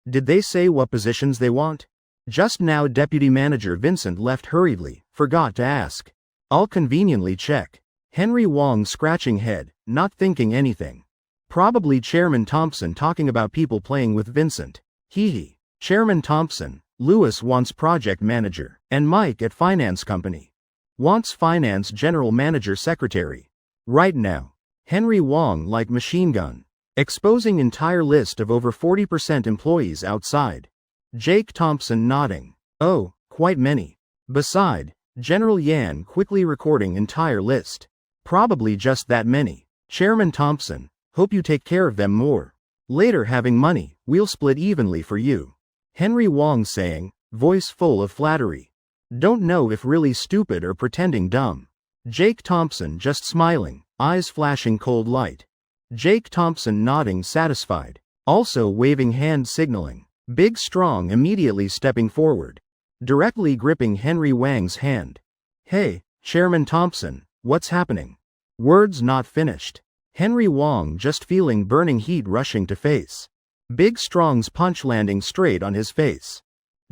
Speaker 1: Did they say what positions they want? Just now Deputy Manager Vincent left hurriedly, forgot to ask. I'll conveniently check. Henry Wong scratching head, not thinking anything. Probably Chairman Thompson talking about people playing with Vincent. Hee. Chairman Thompson, Lewis wants project manager, and Mike at finance company. Wants finance general manager secretary. Right now. Henry Wong like machine gun. Exposing entire list of over 40% employees outside. Jake Thompson nodding. Oh, quite many. Beside, General Yan quickly recording entire list. Probably just that many. Chairman Thompson, hope you take care of them more. Later having money, we'll split evenly for you. Henry Wong saying, voice full of flattery. Don't know if really stupid or pretending dumb. Jake Thompson just smiling, eyes flashing cold light. Jake Thompson nodding satisfied. Also waving hand signaling. Big Strong immediately stepping forward. Directly gripping Henry Wang's hand. Hey, Chairman Thompson, what's happening? Words not finished. Henry Wong just feeling burning heat rushing to face. Big Strong's punch landing straight on his face.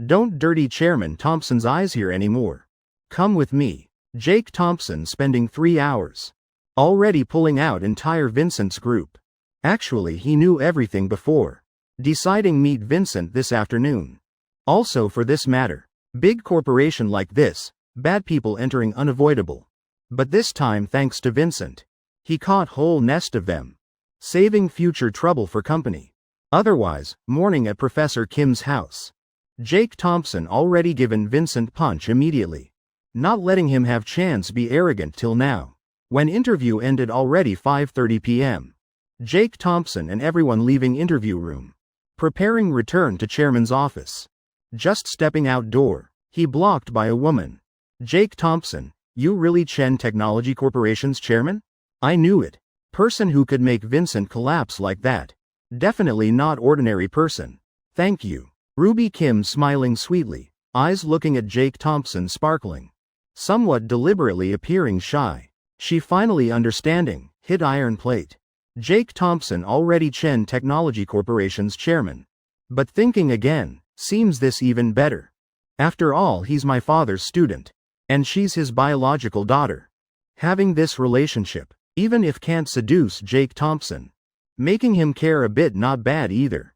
Speaker 1: Don't dirty Chairman Thompson's eyes here anymore. Come with me. Jake Thompson spending 3 hours. Already pulling out entire Vincent's group. Actually he knew everything before. Deciding meet Vincent this afternoon. Also for this matter. Big corporation like this, bad people entering unavoidable. But this time thanks to Vincent. He caught whole nest of them. saving future trouble for company. Otherwise, morning at Professor Kim's house. Jake Thompson already given Vincent punch immediately. Not letting him have chance be arrogant till now. When interview ended already 5:30 p.m. Jake Thompson and everyone leaving interview room. Preparing return to chairman's office. Just stepping out door, he blocked by a woman. Jake Thompson, you really Chen Technology Corporation's chairman? I knew it. Person who could make Vincent collapse like that. Definitely not ordinary person. Thank you. Ruby Kim smiling sweetly, eyes looking at Jake Thompson sparkling. Somewhat deliberately appearing shy. She finally understanding, hit iron plate. Jake Thompson already Chen Technology Corporation's chairman. But thinking again, seems this even better. After all, he's my father's student. And she's his biological daughter. Having this relationship, even if can't seduce Jake Thompson. Making him care a bit not bad either.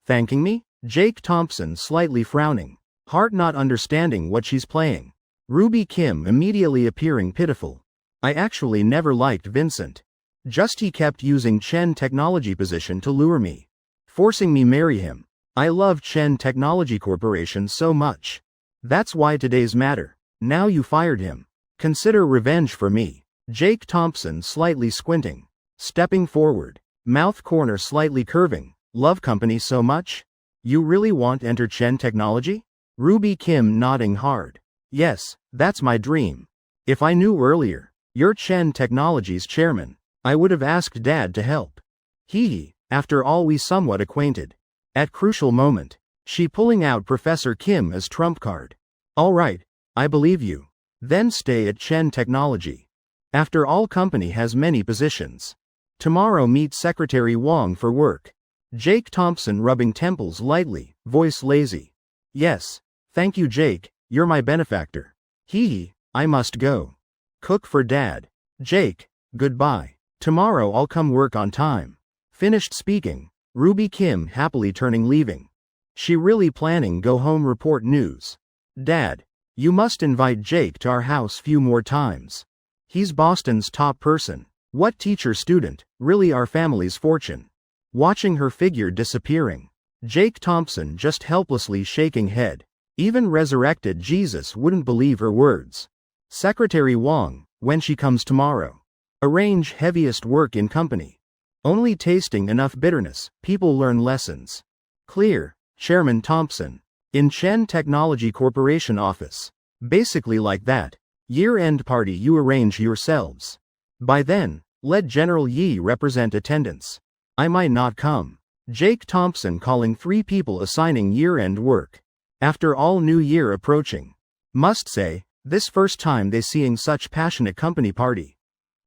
Speaker 1: Thanking me? Jake Thompson slightly frowning. Heart not understanding what she's playing. Ruby Kim immediately appearing pitiful. I actually never liked Vincent. Just he kept using Chen Technology position to lure me. Forcing me marry him. I love Chen Technology Corporation so much. That's why today's matter. Now you fired him. Consider revenge for me. Jake Thompson slightly squinting. Stepping forward. Mouth corner slightly curving. Love company so much? You really want enter Chen Technology? Ruby Kim nodding hard. Yes, that's my dream. If I knew earlier, you're Chen Technology's chairman, I would have asked Dad to help. Hee, after all we somewhat acquainted. At crucial moment, she pulling out Professor Kim as trump card. All right, I believe you. Then stay at Chen Technology. After all company has many positions. Tomorrow meet Secretary Wong for work. Jake Thompson rubbing temples lightly, voice lazy. Yes, thank you Jake, you're my benefactor. Hee, I must go. Cook for Dad. Jake, goodbye. Tomorrow I'll come work on time. Finished speaking, Ruby Kim happily turning leaving. She really planning go home report news. Dad, you must invite Jake to our house few more times. He's Boston's top person. What teacher student, really our family's fortune. Watching her figure disappearing. Jake Thompson just helplessly shaking head. Even resurrected Jesus wouldn't believe her words. Secretary Wong, when she comes tomorrow. Arrange heaviest work in company. Only tasting enough bitterness, people learn lessons. Clear, Chairman Thompson. In Chen Technology Corporation office. Basically like that. Year-end party you arrange yourselves. By then, let General Yi represent attendance. I might not come. Jake Thompson calling 3 people assigning year-end work. After all New Year approaching. Must say, this first time they seeing such passionate company party.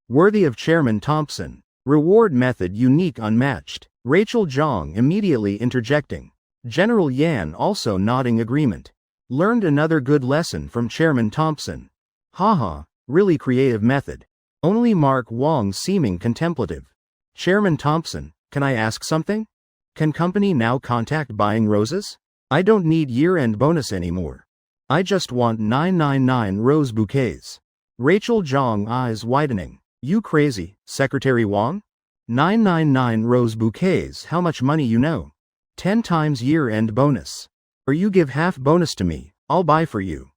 Speaker 1: Worthy of Chairman Thompson. Reward method unique unmatched. Rachel Zhang immediately interjecting. General Yan also nodding agreement. Learned another good lesson from Chairman Thompson. Haha, really creative method. Only Mark Wong seeming contemplative. Chairman Thompson, can I ask something? Can company now contact buying roses? I don't need year-end bonus anymore. I just want 999 rose bouquets. Rachel Zhang eyes widening. You crazy, Secretary Wong? 999 rose bouquets, how much money you know? 10 times year-end bonus. Or you give half bonus to me, I'll buy for you.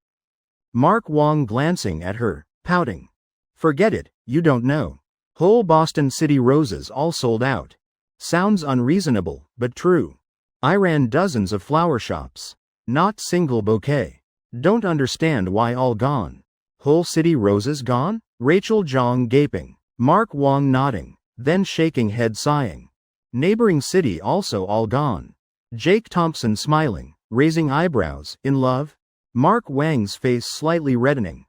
Speaker 1: Mark Wong glancing at her, pouting. Forget it, you don't know. Whole Boston City roses all sold out. Sounds unreasonable, but true. I ran dozens of flower shops. Not single bouquet. Don't understand why all gone. Whole city roses gone? Rachel Zhang gaping. Mark Wong nodding, then shaking head sighing. Neighboring city also all gone. Jake Thompson smiling, raising eyebrows, in love? Mark Wang's face slightly reddening.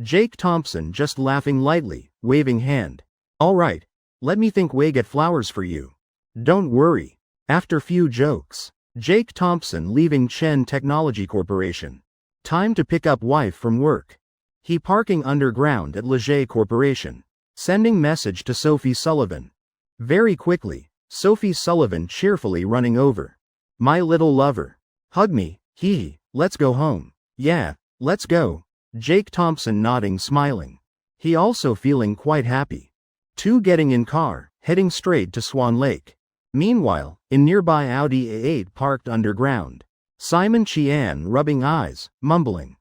Speaker 1: Jake Thompson just laughing lightly, waving hand. All right, let me think way get flowers for you. Don't worry. After few jokes, Jake Thompson leaving Chen Technology Corporation. Time to pick up wife from work. He parking underground at Leger Corporation. Sending message to Sophie Sullivan. Very quickly, Sophie Sullivan cheerfully running over. My little lover. Hug me, let's go home. Yeah, let's go. Jake Thompson nodding smiling. He also feeling quite happy. 2 getting in car, heading straight to Swan Lake. Meanwhile, in nearby Audi A8 parked underground, Simon Chian rubbing eyes, mumbling.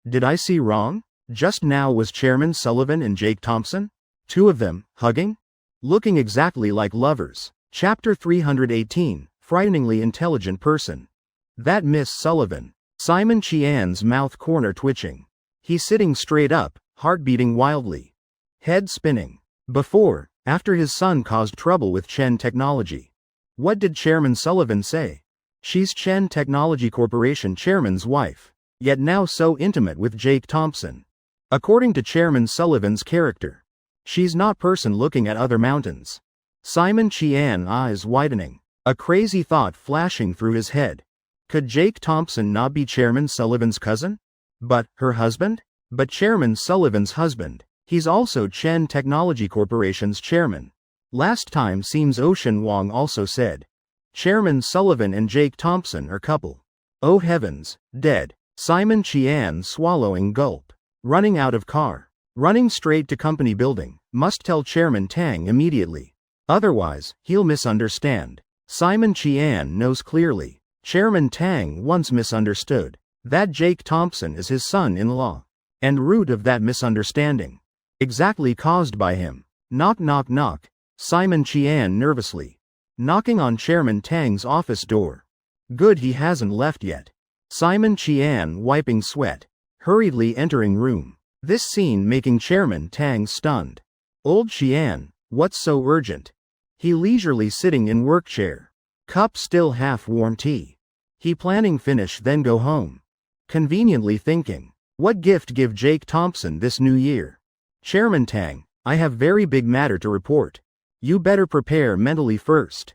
Speaker 1: Did I see wrong? Just now was Chairman Sullivan and Jake Thompson? Two of them, hugging? Looking exactly like lovers. Chapter 318, Frighteningly Intelligent Person. That Miss Sullivan. Simon Chian's mouth corner twitching. He's sitting straight up, heart beating wildly. Head spinning. Before, after his son caused trouble with Chen Technology. What did Chairman Sullivan say? She's Chen Technology Corporation Chairman's wife. Yet now so intimate with Jake Thompson. According to Chairman Sullivan's character, she's not person looking at other mountains. Simon Chian eyes widening, a crazy thought flashing through his head. Could Jake Thompson not be Chairman Sullivan's cousin? But, her husband? But Chairman Sullivan's husband, he's also Chen Technology Corporation's chairman. Last time seems Ocean Wong also said. Chairman Sullivan and Jake Thompson are couple. Oh heavens, dead. Simon Chian swallowing gulp. Running out of car. Running straight to company building. Must tell Chairman Tang immediately. Otherwise, he'll misunderstand. Simon Chian knows clearly. Chairman Tang once misunderstood that Jake Thompson is his son-in-law. And root of that misunderstanding. Exactly caused by him. Knock knock knock. Simon Chian nervously. Knocking on Chairman Tang's office door. Good he hasn't left yet. Simon Chian wiping sweat. Hurriedly entering room. This scene making Chairman Tang stunned. Old Chian, what's so urgent? He leisurely sitting in work chair. Cup still half warm tea. He planning finish then go home. Conveniently thinking. What gift give Jake Thompson this new year? Chairman Tang, I have very big matter to report. You better prepare mentally first.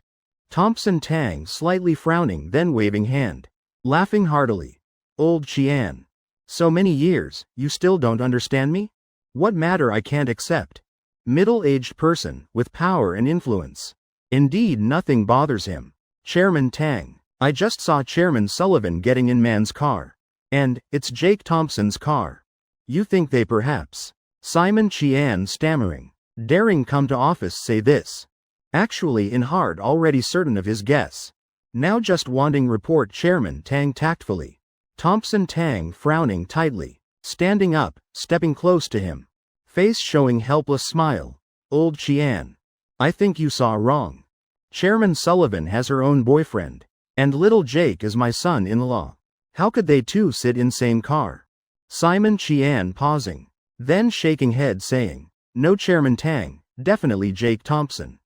Speaker 1: Thompson Tang slightly frowning then waving hand. Laughing heartily. Old Chian. So many years, you still don't understand me? What matter I can't accept? Middle-aged person, with power and influence. Indeed nothing bothers him. Chairman Tang. I just saw Chairman Sullivan getting in man's car. And, it's Jake Thompson's car. You think they perhaps. Simon Chian stammering. Daring come to office say this. Actually in heart already certain of his guess. Now just wanting report Chairman Tang tactfully. Thompson Tang frowning tightly. Standing up, stepping close to him. Face showing helpless smile. Old Chian. I think you saw wrong. Chairman Sullivan has her own boyfriend. And little Jake is my son-in-law. How could they two sit in same car? Simon Chian pausing. Then shaking head saying. No Chairman Tang, definitely Jake Thompson.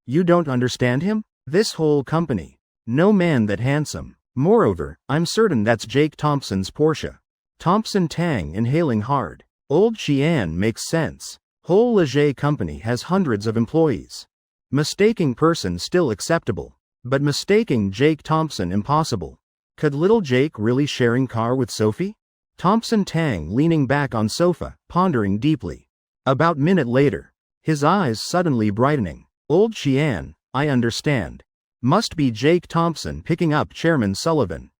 Speaker 1: You don't understand him? This whole company. No man that handsome. Moreover, I'm certain that's Jake Thompson's Porsche. Thompson Tang inhaling hard. Old Chian makes sense. Whole Leger company has hundreds of employees. Mistaking person still acceptable. But mistaking Jake Thompson impossible. Could little Jake really sharing car with Sophie? Thompson Tang leaning back on sofa, pondering deeply. About minute later. His eyes suddenly brightening. Old Chian, I understand. Must be Jake Thompson picking up Chairman Sullivan.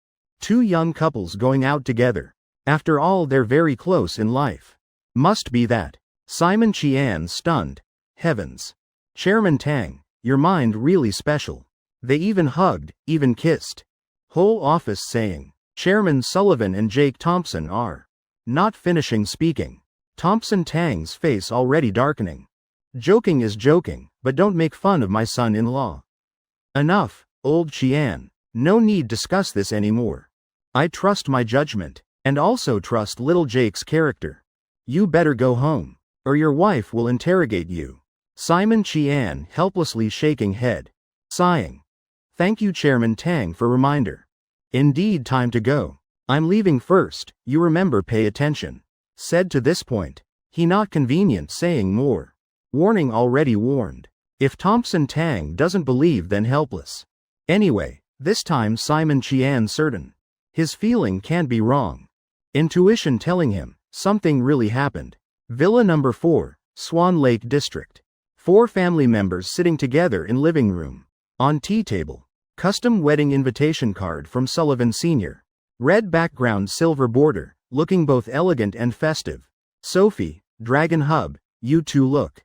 Speaker 1: Two young couples going out together. After all they're very close in life. Must be that. Simon Chian stunned. Heavens. Chairman Tang, your mind really special. They even hugged, even kissed. Whole office saying. Chairman Sullivan and Jake Thompson are. Not finishing speaking. Thompson Tang's face already darkening. Joking is joking, but don't make fun of my son-in-law. Enough, old Chian. No need discuss this anymore. I trust my judgment, and also trust little Jake's character. You better go home, or your wife will interrogate you. Simon Chian helplessly shaking head. Sighing. Thank you Chairman Tang for reminder. Indeed time to go. I'm leaving first, you remember pay attention. Said to this point. He not convenient saying more. Warning already warned. If Thompson Tang doesn't believe then helpless. Anyway, this time Simon Chian certain. His feeling can't be wrong. Intuition telling him, something really happened. Villa number 4, Swan Lake District. 4 family members sitting together in living room. On tea table. Custom wedding invitation card from Sullivan Sr. Red background silver border, looking both elegant and festive. Sophie, Dragon Hub, you two look.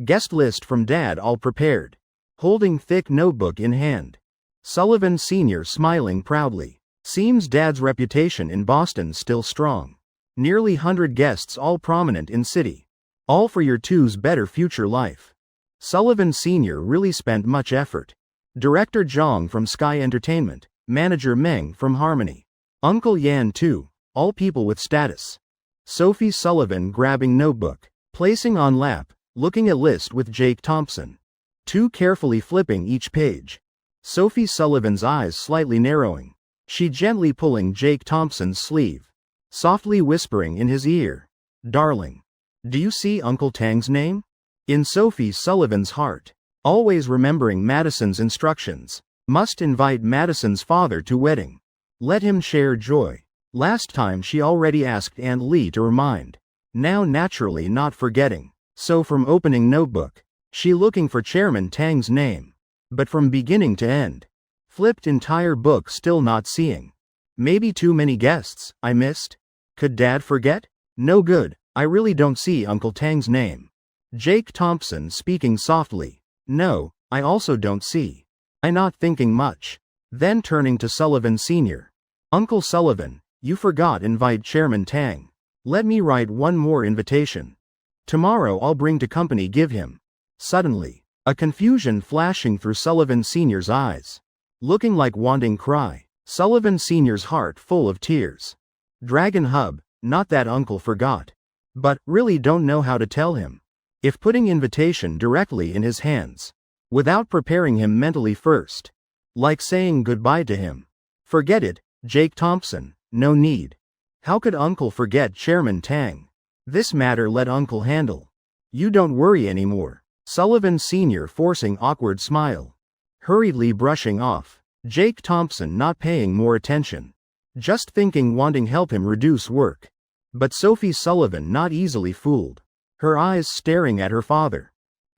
Speaker 1: Guest list from Dad all prepared. Holding thick notebook in hand. Sullivan Sr. smiling proudly. Seems Dad's reputation in Boston still strong. Nearly 100 guests all prominent in city. All for your two's better future life. Sullivan Sr. really spent much effort. Director Zhang from Sky Entertainment. Manager Meng from Harmony. Uncle Yan too, all people with status. Sophie Sullivan grabbing notebook. Placing on lap, looking at list with Jake Thompson. Two carefully flipping each page. Sophie Sullivan's eyes slightly narrowing. She gently pulling Jake Thompson's sleeve. Softly whispering in his ear. Darling. Do you see Uncle Tang's name? In Sophie Sullivan's heart. Always remembering Madison's instructions. Must invite Madison's father to wedding. Let him share joy. Last time she already asked Aunt Lee to remind. Now naturally not forgetting. So from opening notebook. She looking for Chairman Tang's name. But from beginning to end. Flipped entire book still not seeing. Maybe too many guests, I missed? Could Dad forget? No good, I really don't see Uncle Tang's name. Jake Thompson speaking softly. No, I also don't see. I not thinking much. Then turning to Sullivan Sr. Uncle Sullivan, you forgot invite Chairman Tang. Let me write one more invitation. Tomorrow I'll bring to company give him. Suddenly, a confusion flashing through Sullivan Sr.'s eyes. Looking like wanting cry. Sullivan Sr.'s heart full of tears. Dragon Hub, not that uncle forgot. But, really don't know how to tell him. If putting invitation directly in his hands. Without preparing him mentally first. Like saying goodbye to him. Forget it, Jake Thompson, no need. How could uncle forget Chairman Tang? This matter let uncle handle. You don't worry anymore. Sullivan Sr. forcing awkward smile. Hurriedly brushing off. Jake Thompson not paying more attention. Just thinking wanting help him reduce work. But Sophie Sullivan not easily fooled. Her eyes staring at her father.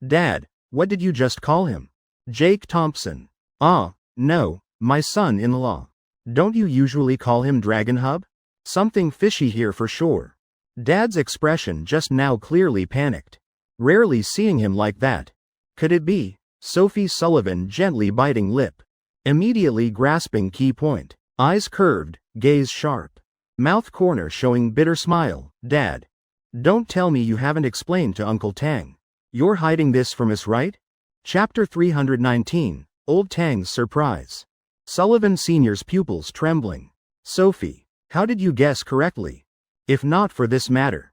Speaker 1: Dad, what did you just call him? Jake Thompson. Ah, no, my son-in-law. Don't you usually call him Dragon Hub? Something fishy here for sure. Dad's expression just now clearly panicked. Rarely seeing him like that. Could it be? Sophie Sullivan gently biting lip. Immediately grasping key point. Eyes curved, gaze sharp. Mouth corner showing bitter smile. Dad. Don't tell me you haven't explained to Uncle Tang. You're hiding this from us, right? Chapter 319, Old Tang's Surprise. Sullivan Sr.'s pupils trembling. Sophie, how did you guess correctly? If not for this matter.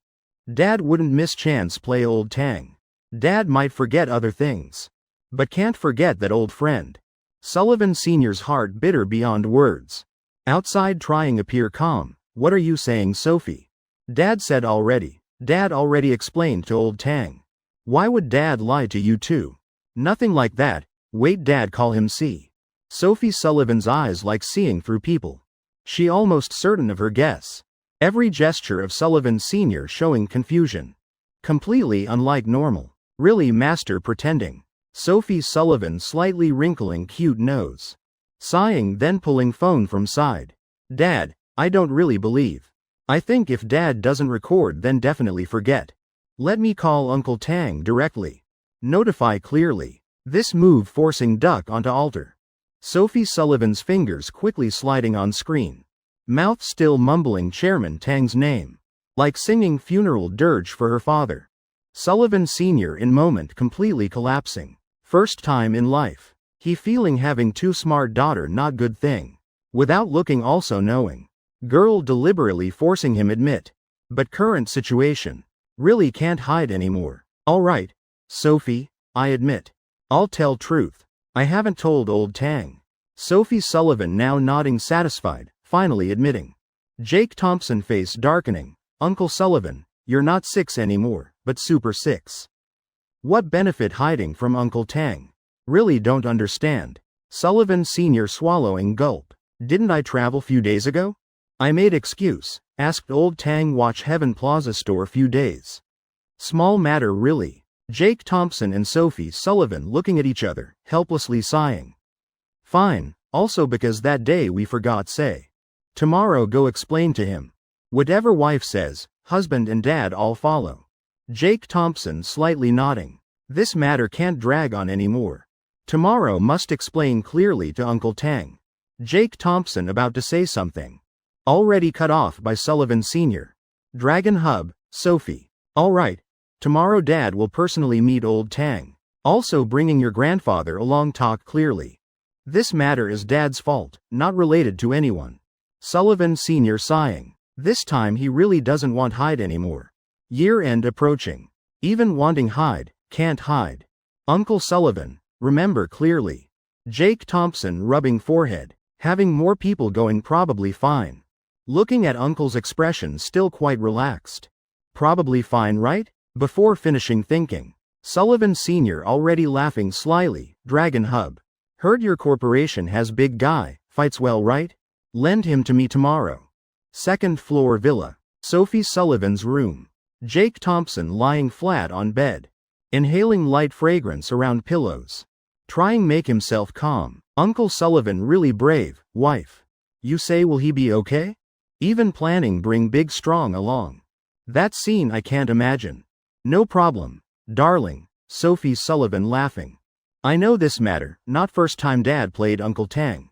Speaker 1: Dad wouldn't miss chance play Old Tang. Dad might forget other things. But can't forget that old friend. Sullivan Sr.'s heart bitter beyond words. Outside trying appear calm. What are you saying, Sophie? Dad said already. Dad already explained to Old Tang. Why would Dad lie to you too? Nothing like that. Wait, Dad call him see. Sophie Sullivan's eyes like seeing through people. She almost certain of her guess. Every gesture of Sullivan Sr. showing confusion. Completely unlike normal. Really master pretending. Sophie Sullivan slightly wrinkling cute nose. Sighing then pulling phone from side. Dad, I don't really believe. I think if Dad doesn't record then definitely forget. Let me call Uncle Tang directly. Notify clearly. This move forcing duck onto altar. Sophie Sullivan's fingers quickly sliding on screen. Mouth still mumbling Chairman Tang's name. Like singing funeral dirge for her father. Sullivan Sr. in moment completely collapsing. First time in life. He feeling having too smart daughter not good thing. Without looking also knowing. Girl deliberately forcing him admit. But current situation. Really can't hide anymore. Alright, Sophie, I admit. I'll tell truth. I haven't told Old Tang. Sophie Sullivan now nodding satisfied, finally admitting. Jake Thompson face darkening. Uncle Sullivan, you're not 6 anymore, but super 6. What benefit hiding from Uncle Tang? Really don't understand. Sullivan Sr. swallowing gulp. Didn't I travel few days ago? I made excuse, asked Old Tang watch Heaven Plaza store few days. Small matter really. Jake Thompson and Sophie Sullivan looking at each other, helplessly sighing. Fine, also because that day we forgot say. Tomorrow go explain to him. Whatever wife says, husband and dad all follow. Jake Thompson slightly nodding. This matter can't drag on anymore. Tomorrow must explain clearly to Uncle Tang. Jake Thompson about to say something. Already cut off by Sullivan Sr. Dragon Hub, Sophie. Alright. Tomorrow Dad will personally meet old Tang. Also bringing your grandfather along, talk clearly. This matter is Dad's fault, not related to anyone. Sullivan Sr. sighing. This time he really doesn't want Hyde anymore. Year-end approaching. Even wanting Hyde, can't hide. Uncle Sullivan, remember clearly. Jake Thompson rubbing forehead. Having more people going probably fine. Looking at Uncle's expression still quite relaxed. Probably fine, right? Before finishing thinking. Sullivan Sr. already laughing slyly. Dragon Hub. Heard your corporation has big guy, fights well, right? Lend him to me tomorrow. Second floor villa. Sophie Sullivan's room. Jake Thompson lying flat on bed. Inhaling light fragrance around pillows. Trying make himself calm. Uncle Sullivan really brave, wife. You say will he be okay? Even planning bring Big Strong along. That scene I can't imagine. No problem, darling, Sophie Sullivan laughing. I know this matter, not first time Dad played Uncle Tang.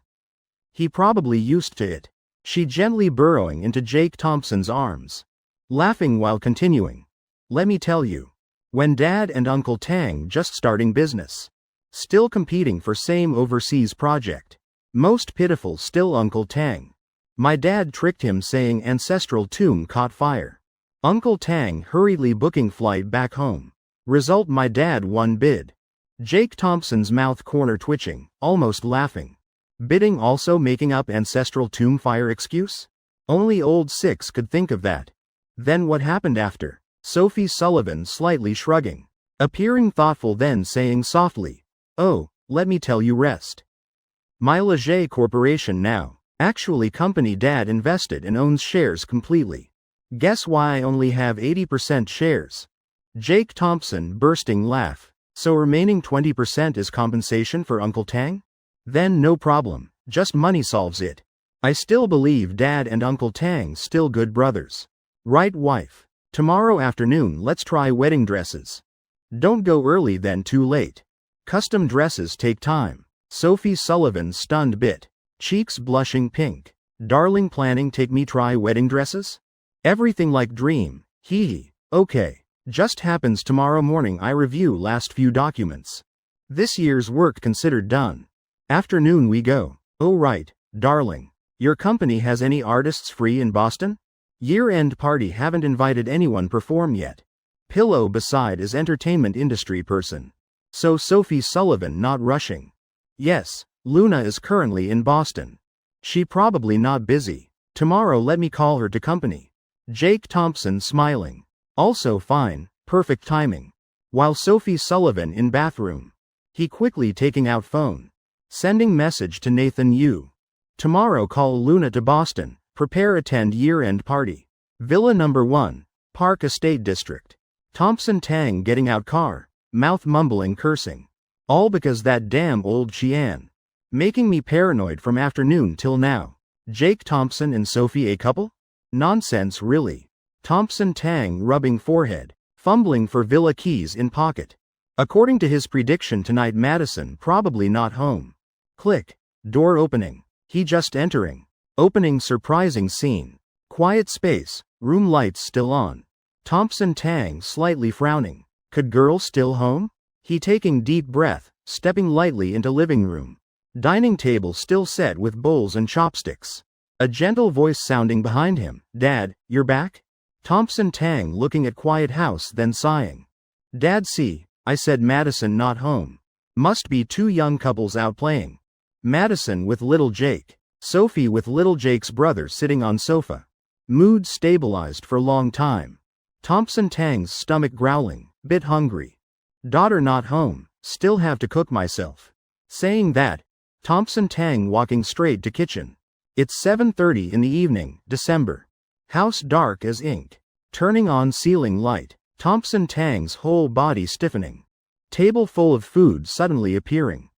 Speaker 1: He probably used to it. She gently burrowing into Jake Thompson's arms. Laughing while continuing. Let me tell you. When Dad and Uncle Tang just starting business. Still competing for same overseas project. Most pitiful still Uncle Tang. My dad tricked him saying ancestral tomb caught fire. Uncle Tang hurriedly booking flight back home. Result my dad won bid. Jake Thompson's mouth corner twitching, almost laughing. Bidding also making up ancestral tomb fire excuse? Only old Six could think of that. Then what happened after? Sophie Sullivan slightly shrugging. Appearing thoughtful then saying softly, oh, let me tell you rest. My Leger Corporation now. Actually company Dad invested and owns shares completely. Guess why I only have 80% shares? Jake Thompson bursting laugh. So remaining 20% is compensation for Uncle Tang? Then no problem, just money solves it. I still believe Dad and Uncle Tang still good brothers. Right, wife? Tomorrow afternoon let's try wedding dresses. Don't go early then too late. Custom dresses take time. Sophie Sullivan stunned bit. Cheeks blushing pink. Darling planning take me try wedding dresses? Everything like dream, hee hee, okay. Just happens tomorrow morning I review last few documents. This year's work considered done. Afternoon we go. Oh right, darling. Your company has any artists free in Boston? Year-end party haven't invited anyone perform yet. Pillow beside is entertainment industry person. So Sophie Sullivan not rushing. Yes. Luna is currently in Boston. She probably not busy. Tomorrow let me call her to company. Jake Thompson smiling. Also fine, perfect timing. While Sophie Sullivan in bathroom. He quickly taking out phone. Sending message to Nathan Yu. Tomorrow call Luna to Boston, prepare attend year-end party. Villa number 1, Park Estate District. Thompson Tang getting out car, mouth mumbling cursing. All because that damn old Qian. Making me paranoid from afternoon till now. Jake Thompson and Sophie a couple? Nonsense really. Thompson Tang rubbing forehead, fumbling for villa keys in pocket. According to his prediction tonight Madison probably not home. Click. Door opening. He just entering. Opening surprising scene. Quiet space, room lights still on. Thompson Tang slightly frowning. Could girl still home? He taking deep breath, stepping lightly into living room. Dining table still set with bowls and chopsticks. A gentle voice sounding behind him. Dad, you're back? Thompson Tang looking at quiet house then sighing. Dad see, I said Madison not home. Must be two young couples out playing. Madison with little Jake. Sophie with little Jake's brother sitting on sofa. Mood stabilized for long time. Thompson Tang's stomach growling, bit hungry. Daughter not home, still have to cook myself. Saying that, Thompson Tang walking straight to kitchen. It's 7:30 in the evening, December. House dark as ink. Turning on ceiling light. Thompson Tang's whole body stiffening. Table full of food suddenly appearing.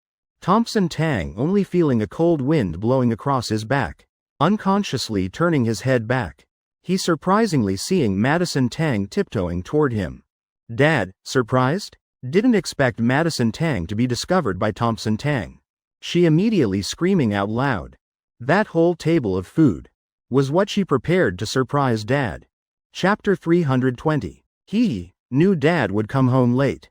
Speaker 1: Thompson Tang only feeling a cold wind blowing across his back. Unconsciously turning his head back. He surprisingly seeing Madison Tang tiptoeing toward him. Dad, surprised? Didn't expect Madison Tang to be discovered by Thompson Tang. She immediately screaming out loud. That whole table of food was what she prepared to surprise Dad. Chapter 320. He knew Dad would come home late.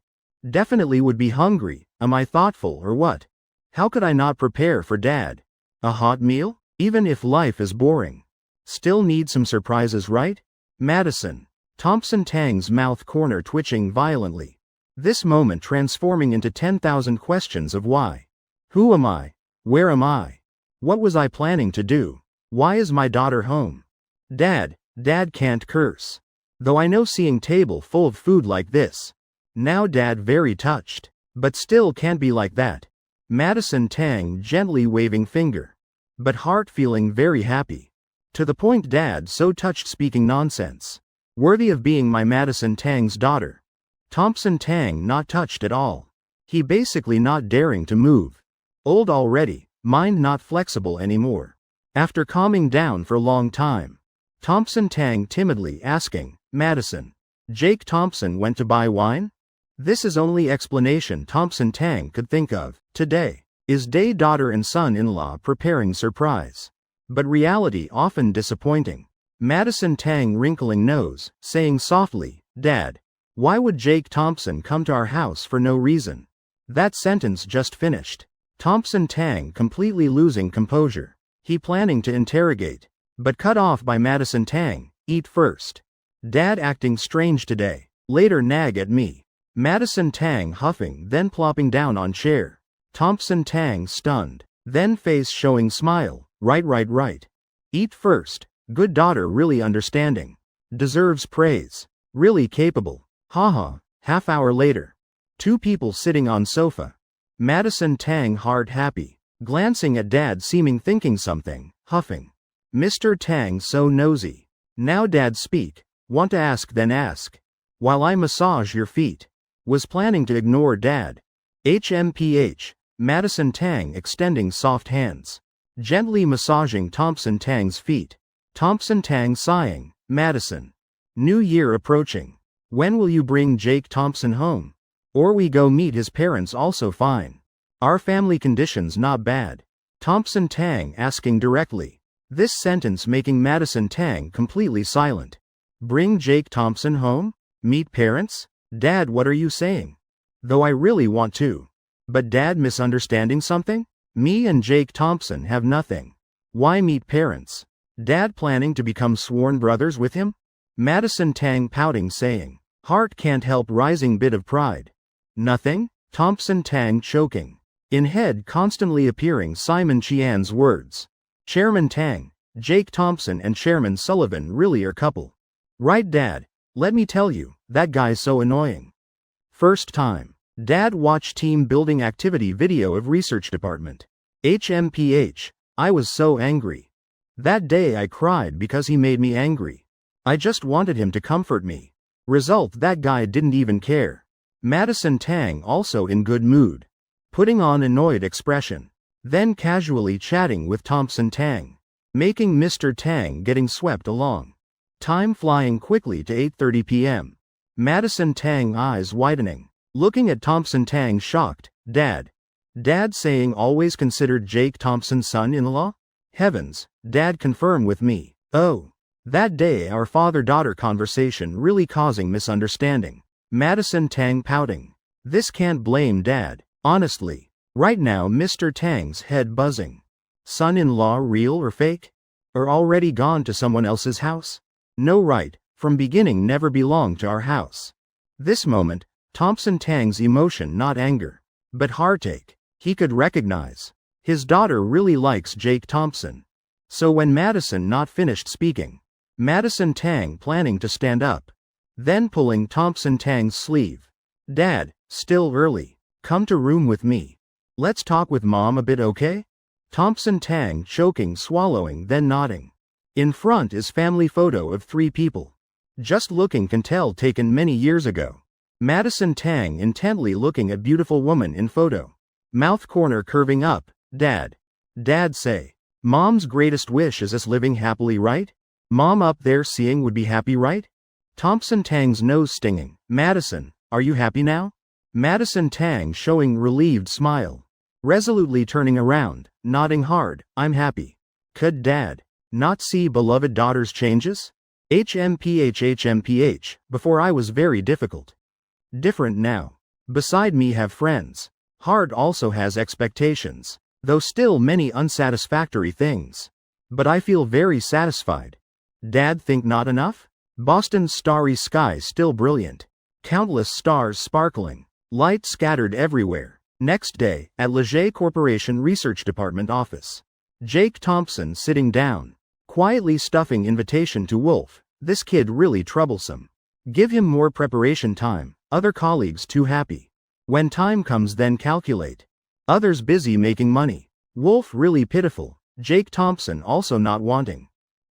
Speaker 1: Definitely would be hungry. Am I thoughtful or what? How could I not prepare for Dad? A hot meal? Even if life is boring. Still need some surprises, right? Madison. Thompson Tang's mouth corner twitching violently. This moment transforming into 10,000 questions of why. Who am I? Where am I? What was I planning to do? Why is my daughter home? Dad can't curse. Though I know seeing table full of food like this. Now Dad very touched. But still can't be like that. Madison Tang gently waving finger. But heart feeling very happy. To the point Dad so touched speaking nonsense. Worthy of being my Madison Tang's daughter. Thompson Tang not touched at all. He basically not daring to move. Old already, mind not flexible anymore. After calming down for a long time. Thompson Tang timidly asking, Madison. Jake Thompson went to buy wine? This is only explanation Thompson Tang could think of. Today is day daughter and son-in-law preparing surprise. But reality often disappointing. Madison Tang wrinkling nose, saying softly, Dad, why would Jake Thompson come to our house for no reason? That sentence just finished. Thompson Tang completely losing composure. He planning to interrogate. But cut off by Madison Tang, eat first. Dad acting strange today. Later nag at me. Madison Tang huffing then plopping down on chair. Thompson Tang stunned. Then face showing smile. Right. Eat first. Good daughter really understanding. Deserves praise. Really capable. Haha. Half hour later. Two people sitting on sofa. Madison Tang heart happy. Glancing at Dad seeming thinking something. Huffing. Mr. Tang so nosy. Now Dad speak. Want to ask then ask. While I massage your feet. Was planning to ignore Dad. HMPH. Madison Tang extending soft hands. Gently massaging Thompson Tang's feet. Thompson Tang sighing. Madison. New Year approaching. When will you bring Jake Thompson home? Or we go meet his parents also fine. Our family conditions not bad. Thompson Tang asking directly. This sentence making Madison Tang completely silent. Bring Jake Thompson home? Meet parents? Dad, what are you saying? Though I really want to. But Dad misunderstanding something? Me and Jake Thompson have nothing. Why meet parents? Dad planning to become sworn brothers with him? Madison Tang pouting saying. Heart can't help rising bit of pride. Nothing? Thompson Tang choking. In head constantly appearing Simon Chian's words. Chairman Tang, Jake Thompson and Chairman Sullivan really are couple. Right Dad, let me tell you, that guy's so annoying. First time. Dad watch team building activity video of research department. HMPH. I was so angry. That day I cried because he made me angry. I just wanted him to comfort me. Result that guy didn't even care. Madison Tang also in good mood. Putting on annoyed expression. Then casually chatting with Thompson Tang. Making Mr. Tang getting swept along. Time flying quickly to 8:30 p.m. Madison Tang eyes widening. Looking at Thompson Tang shocked. Dad saying always considered Jake Thompson's son-in-law? Heavens, Dad confirm with me. Oh. That day our father-daughter conversation really causing misunderstanding. Madison Tang pouting. This can't blame Dad, honestly. Right now Mr. Tang's head buzzing. Son-in-law real or fake? Or already gone to someone else's house? No right, from beginning never belonged to our house. This moment, Thompson Tang's emotion not anger, but heartache. He could recognize. His daughter really likes Jake Thompson. So when Madison not finished speaking, Madison Tang planning to stand up. Then pulling Thompson Tang's sleeve. Dad, still early. Come to room with me. Let's talk with Mom a bit, okay? Thompson Tang choking, swallowing, then nodding. In front is family photo of 3 people. Just looking can tell taken many years ago. Madison Tang intently looking at beautiful woman in photo. Mouth corner curving up. Dad say. Mom's greatest wish is us living happily, right? Mom up there seeing would be happy, right? Thompson Tang's nose stinging. Madison, are you happy now? Madison Tang showing relieved smile. Resolutely turning around, nodding hard, I'm happy. Could dad not see beloved daughter's changes? HMPH, before I was very difficult. Different now. Beside me have friends. Heart also has expectations, though still many unsatisfactory things. But I feel very satisfied. Dad think not enough? Boston's starry sky still brilliant. Countless stars sparkling. Light scattered everywhere. Next day, at Leger Corporation Research Department office. Jake Thompson sitting down. Quietly stuffing invitation to Wolf. This kid really troublesome. Give him more preparation time. Other colleagues too happy. When time comes then calculate. Others busy making money. Wolf really pitiful. Jake Thompson also not wanting.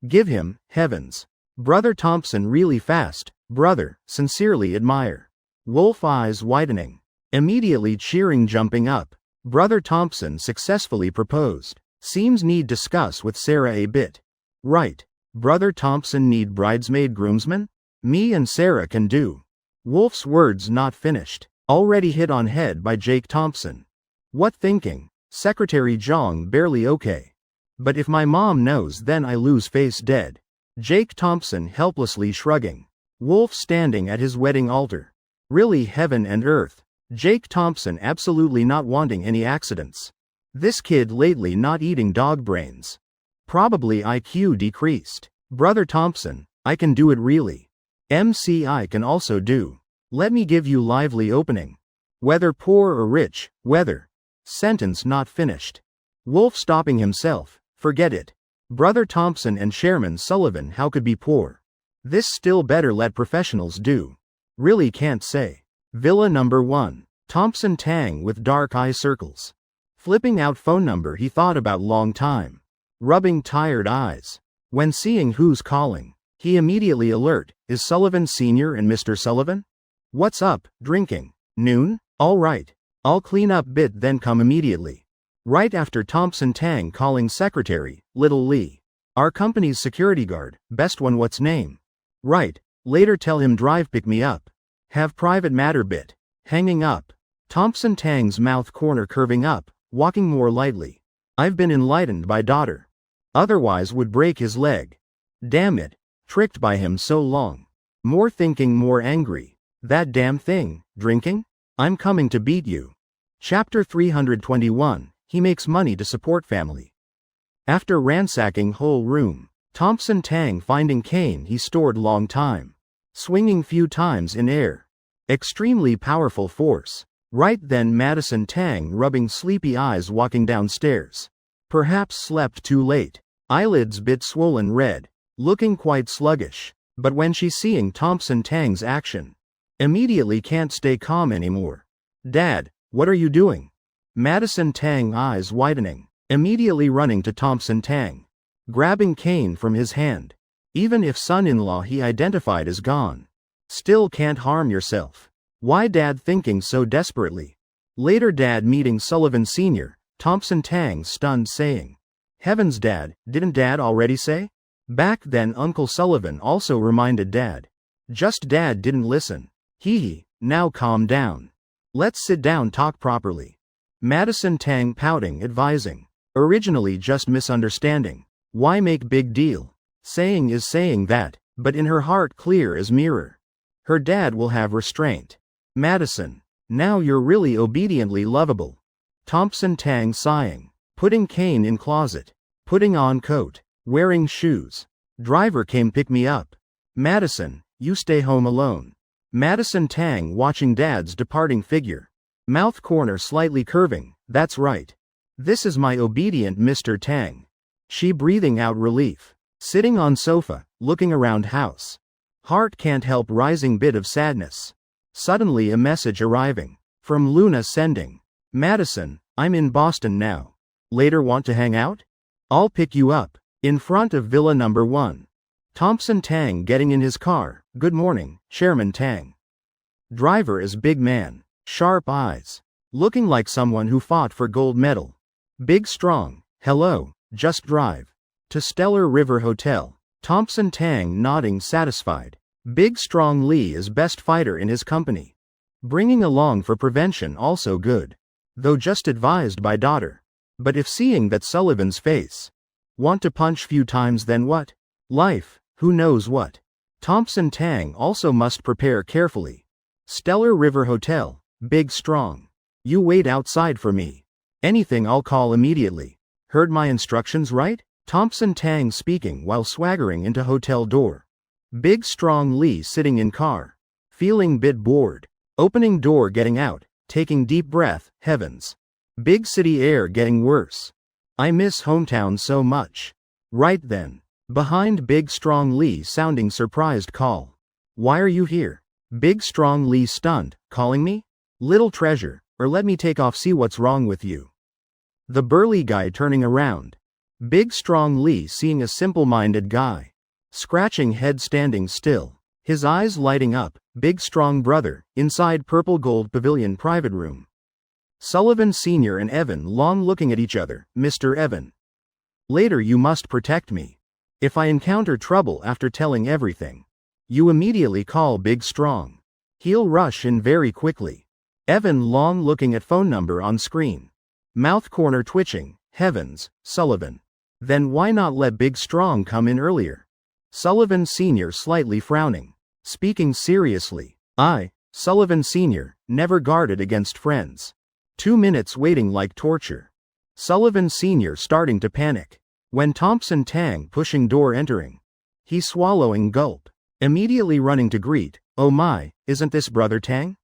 Speaker 1: Give him, heavens. Brother Thompson really fast. Brother, sincerely admire. Wolf eyes widening. Immediately cheering jumping up. Brother Thompson successfully proposed. Seems need discuss with Sarah a bit. Right. Brother Thompson need bridesmaid groomsman? Me and Sarah can do. Wolf's words not finished. Already hit on head by Jake Thompson. What thinking? Secretary Jong barely okay. But if my mom knows then I lose face dead. Jake Thompson helplessly shrugging. Wolf standing at his wedding altar. Really heaven and earth. Jake Thompson absolutely not wanting any accidents. This kid lately not eating dog brains. Probably IQ decreased. Brother Thompson, I can do it really. MCI can also do. Let me give you lively opening. Whether poor or rich, whether. Sentence not finished. Wolf stopping himself, forget it. Brother Thompson and Chairman Sullivan how could be poor? This still better let professionals do. Really can't say. Villa number 1. Thompson Tang with dark eye circles. Flipping out phone number he thought about long time. Rubbing tired eyes. When seeing who's calling, he immediately alert, is Sullivan Sr. and Mr. Sullivan? What's up, drinking? Noon? All right. I'll clean up bit then come immediately. Right after Thompson Tang calling secretary, Little Lee. Our company's security guard, best one what's name? Right. Later tell him drive pick me up. Have private matter bit. Hanging up. Thompson Tang's mouth corner curving up, walking more lightly. I've been enlightened by daughter. Otherwise would break his leg. Damn it. Tricked by him so long. More thinking more angry. That damn thing, drinking? I'm coming to beat you. Chapter 321, he makes money to support family. After ransacking whole room, Thompson Tang finding cane he stored long time. Swinging few times in air. Extremely powerful force. Right then Madison Tang rubbing sleepy eyes walking downstairs. Perhaps slept too late. Eyelids bit swollen red. Looking quite sluggish. But when she seeing Thompson Tang's action. Immediately can't stay calm anymore. Dad, what are you doing? Madison Tang eyes widening. Immediately running to Thompson Tang. Grabbing cane from his hand. Even if son-in-law he identified is gone. Still can't harm yourself. Why dad thinking so desperately? Later dad meeting Sullivan Sr., Thompson Tang stunned saying. Heavens dad, didn't dad already say? Back then Uncle Sullivan also reminded dad. Just dad didn't listen. Hee, now calm down. Let's sit down talk properly. Madison Tang pouting advising. Originally just misunderstanding. Why make big deal? Saying is saying that, but in her heart clear as mirror. Her dad will have restraint. Madison, now you're really obediently lovable. Thompson Tang sighing. Putting cane in closet. Putting on coat. Wearing shoes. Driver came pick me up. Madison, you stay home alone. Madison Tang watching dad's departing figure. Mouth corner slightly curving, that's right. This is my obedient Mr. Tang. She breathing out relief. Sitting on sofa, looking around house. Heart can't help rising bit of sadness. Suddenly a message arriving. From Luna sending. Madison, I'm in Boston now. Later want to hang out? I'll pick you up. In front of Villa number 1. Thompson Tang getting in his car. Good morning, Chairman Tang. Driver is big man. Sharp eyes. Looking like someone who fought for gold medal. Big strong. Hello, just drive. To Stellar River Hotel. Thompson Tang nodding satisfied. Big strong Lee is best fighter in his company. Bringing along for prevention also good. Though just advised by daughter. But if seeing that Sullivan's face. Want to punch few times then what? Life, who knows what. Thompson Tang also must prepare carefully. Stellar River Hotel, big strong. You wait outside for me. Anything I'll call immediately. Heard my instructions right? Thompson Tang speaking while swaggering into hotel door. Big strong Lee sitting in car. Feeling bit bored. Opening door getting out, taking deep breath, heavens. Big city air getting worse. I miss hometown so much. Right then. Behind Big Strong Lee sounding surprised call. Why are you here? Big Strong Lee stunned, calling me? Little treasure, or let me take off see what's wrong with you. The burly guy turning around. Big Strong Lee seeing a simple-minded guy. Scratching head standing still. His eyes lighting up, Big Strong brother, inside purple gold pavilion private room. Sullivan Sr. and Evan Long looking at each other, Mr. Evan. Later you must protect me. If I encounter trouble after telling everything, you immediately call Big Strong. He'll rush in very quickly. Evan Long looking at phone number on screen. Mouth corner twitching, heavens, Sullivan. Then why not let Big Strong come in earlier? Sullivan Sr. slightly frowning. Speaking seriously, I, Sullivan Sr., never guarded against friends. 2 minutes waiting like torture. Sullivan Sr. starting to panic. When Thompson Tang pushing door entering. He swallowing gulp. Immediately running to greet, oh my, isn't this Brother Tang?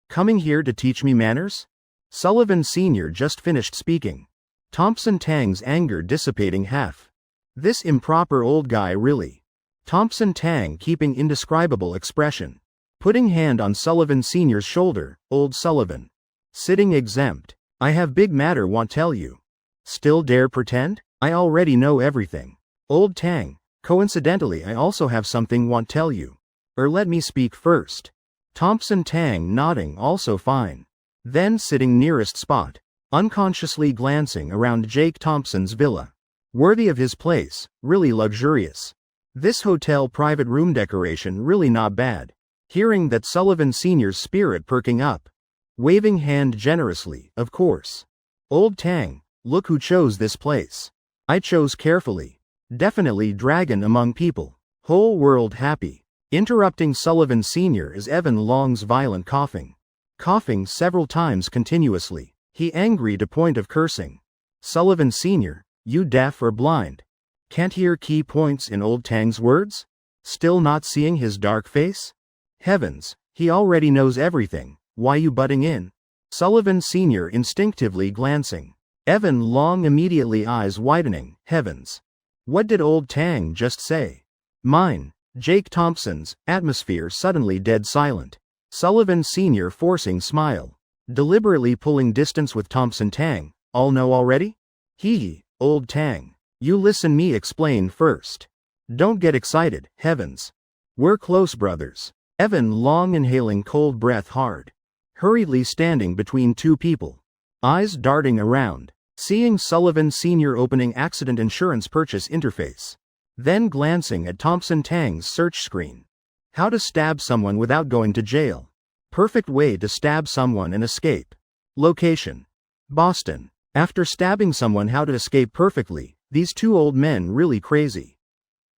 Speaker 1: Coming here to teach me manners? Sullivan Sr. just finished speaking. Thompson Tang's anger dissipating half. This improper old guy really. Thompson Tang keeping indescribable expression. Putting hand on Sullivan Sr.'s shoulder, old Sullivan. Sitting exempt. I have big matter want tell you. Still dare pretend? I already know everything. Old Tang, coincidentally I also have something want tell you. Let me speak first. Thompson Tang nodding also fine. Then sitting nearest spot. Unconsciously glancing around Jake Thompson's villa. Worthy of his place, really luxurious. This hotel private room decoration really not bad. Hearing that Sullivan Sr.'s spirit perking up. Waving hand generously, of course. Old Tang, look who chose this place. I chose carefully. Definitely dragon among people. Whole world happy. Interrupting Sullivan Sr. is Evan Long's violent coughing. Coughing several times continuously. He angry to point of cursing. Sullivan Sr., you deaf or blind? Can't hear key points in old Tang's words? Still not seeing his dark face? Heavens, he already knows everything, why you butting in? Sullivan Sr. instinctively glancing. Evan Long immediately eyes widening, heavens. What did old Tang just say? Mine, Jake Thompson's, atmosphere suddenly dead silent. Sullivan Sr. forcing smile. Deliberately pulling distance with Thompson Tang, all know already? Hee, old Tang. You listen me explain first. Don't get excited, heavens. We're close brothers. Evan Long inhaling cold breath hard. Hurriedly standing between two people. Eyes darting around. Seeing Sullivan Sr. opening accident insurance purchase interface. Then glancing at Thompson Tang's search screen. How to stab someone without going to jail. Perfect way to stab someone and escape. Location. Boston. After stabbing someone how to escape perfectly, these two old men really crazy.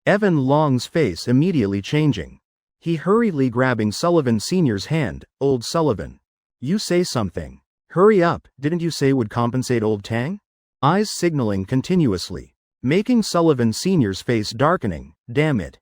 Speaker 1: Evan Long's face immediately changing. He hurriedly grabbing Sullivan Sr.'s hand, old Sullivan. You say something. Hurry up, didn't you say would compensate old Tang? Eyes signaling continuously. Making Sullivan Sr.'s face darkening, damn it.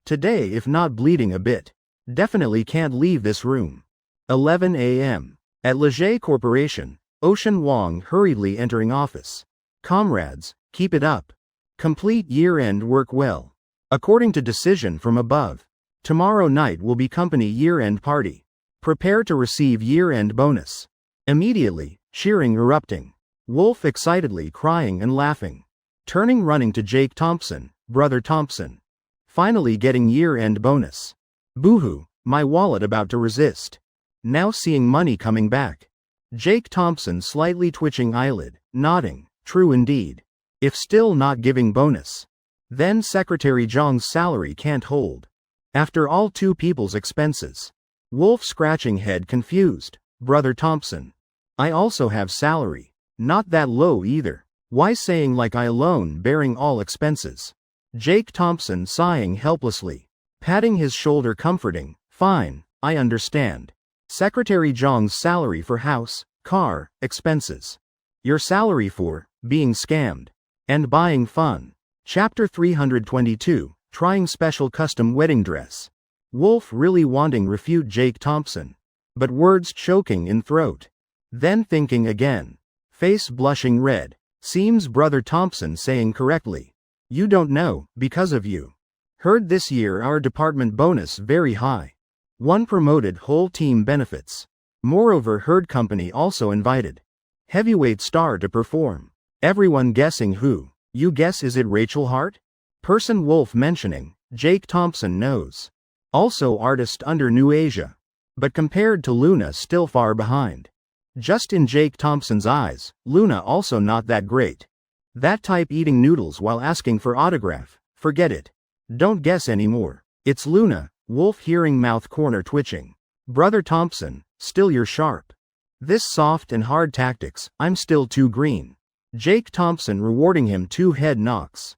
Speaker 1: Today if not bleeding a bit. Definitely can't leave this room. 11 a.m. At Leger Corporation, Ocean Wong hurriedly entering office. Comrades, keep it up. Complete year-end work well. According to decision from above. Tomorrow night will be company year-end party. Prepare to receive year-end bonus. Immediately, cheering erupting. Wolf excitedly crying and laughing. Turning running to Jake Thompson, Brother Thompson. Finally getting year-end bonus. Boohoo, my wallet about to resist. Now seeing money coming back. Jake Thompson slightly twitching eyelid, nodding, true indeed. If still not giving bonus. Then Secretary Zhang's salary can't hold. After all two people's expenses. Wolf scratching head confused. Brother Thompson. I also have salary. Not that low either. Why saying like I alone bearing all expenses? Jake Thompson sighing helplessly. Patting his shoulder comforting. Fine, I understand. Secretary Zhang's salary for house, car, expenses. Your salary for being scammed and buying fun. Chapter 322, Trying Special Custom Wedding Dress. Wolf really wanting refute Jake Thompson, but words choking in throat. Then thinking again. Face blushing red. Seems Brother Thompson saying correctly. You don't know, because of you. Heard this year our department bonus very high. One promoted whole team benefits. Moreover heard company also invited heavyweight star to perform. Everyone guessing who. You guess is it Rachel Hart? Person Wolf mentioning, Jake Thompson knows. Also artist under New Asia. But compared to Luna still far behind. Just in Jake Thompson's eyes, Luna also not that great. That type eating noodles while asking for autograph, forget it. Don't guess anymore. It's Luna. Wolf hearing mouth corner twitching. Brother Thompson, still you're sharp. This soft and hard tactics, I'm still too green. Jake Thompson rewarding him 2 head knocks.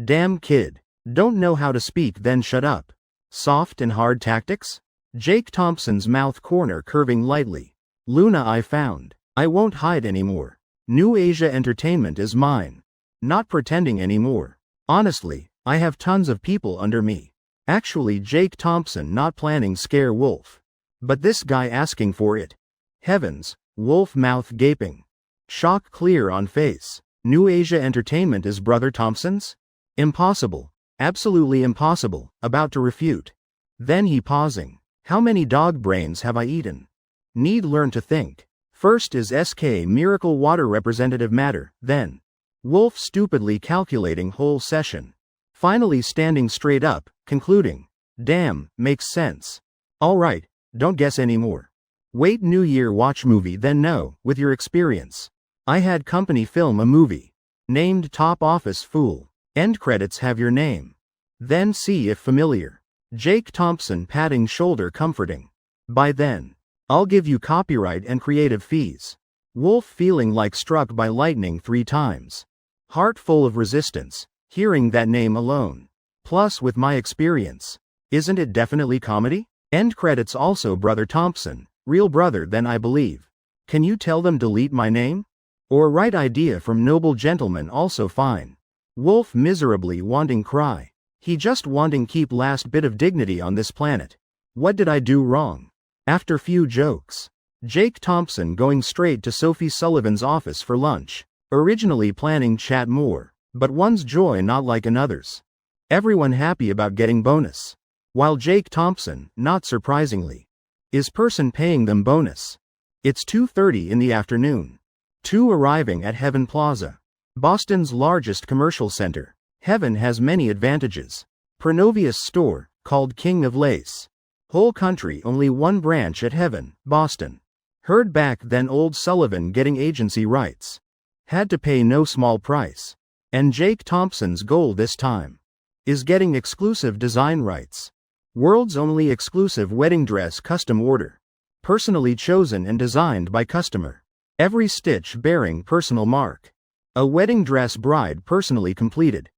Speaker 1: Damn kid. Don't know how to speak then shut up. Soft and hard tactics? Jake Thompson's mouth corner curving lightly. Luna I found. I won't hide anymore. New Asia Entertainment is mine. Not pretending anymore. Honestly, I have tons of people under me. Actually Jake Thompson not planning scare Wolf. But this guy asking for it. Heavens, Wolf mouth gaping. Shock clear on face. New Asia Entertainment is Brother Thompson's? Impossible. Absolutely impossible, about to refute. Then he pausing. How many dog brains have I eaten? Need learn to think. First is SK Miracle Water Representative Matter, then. Wolf stupidly calculating whole session. Finally standing straight up, concluding. Damn, makes sense. Alright, don't guess anymore. Wait New Year watch movie then know, with your experience. I had company film a movie. Named Top Office Fool. End credits have your name. Then see if familiar. Jake Thompson patting shoulder comforting. By then. I'll give you copyright and creative fees. Wolf feeling like struck by lightning 3 times. Heart full of resistance, hearing that name alone. Plus with my experience. Isn't it definitely comedy? End credits also Brother Thompson, real brother then I believe. Can you tell them delete my name? Or right idea from noble gentleman also fine. Wolf miserably wanting cry. He just wanting keep last bit of dignity on this planet. What did I do wrong? After few jokes. Jake Thompson going straight to Sophie Sullivan's office for lunch. Originally planning chat more, but one's joy not like another's. Everyone happy about getting bonus. While Jake Thompson, not surprisingly, is person paying them bonus. It's 2:30 in the afternoon. 2 arriving at Heaven Plaza. Boston's largest commercial center. Heaven has many advantages. Pronovius store, called King of Lace. Whole country only 1 branch at Heaven, Boston. Heard back then old Sullivan getting agency rights. Had to pay no small price. And Jake Thompson's goal this time is getting exclusive design rights. World's only exclusive wedding dress custom order. Personally chosen and designed by customer. Every stitch bearing personal mark. A wedding dress bride personally completed.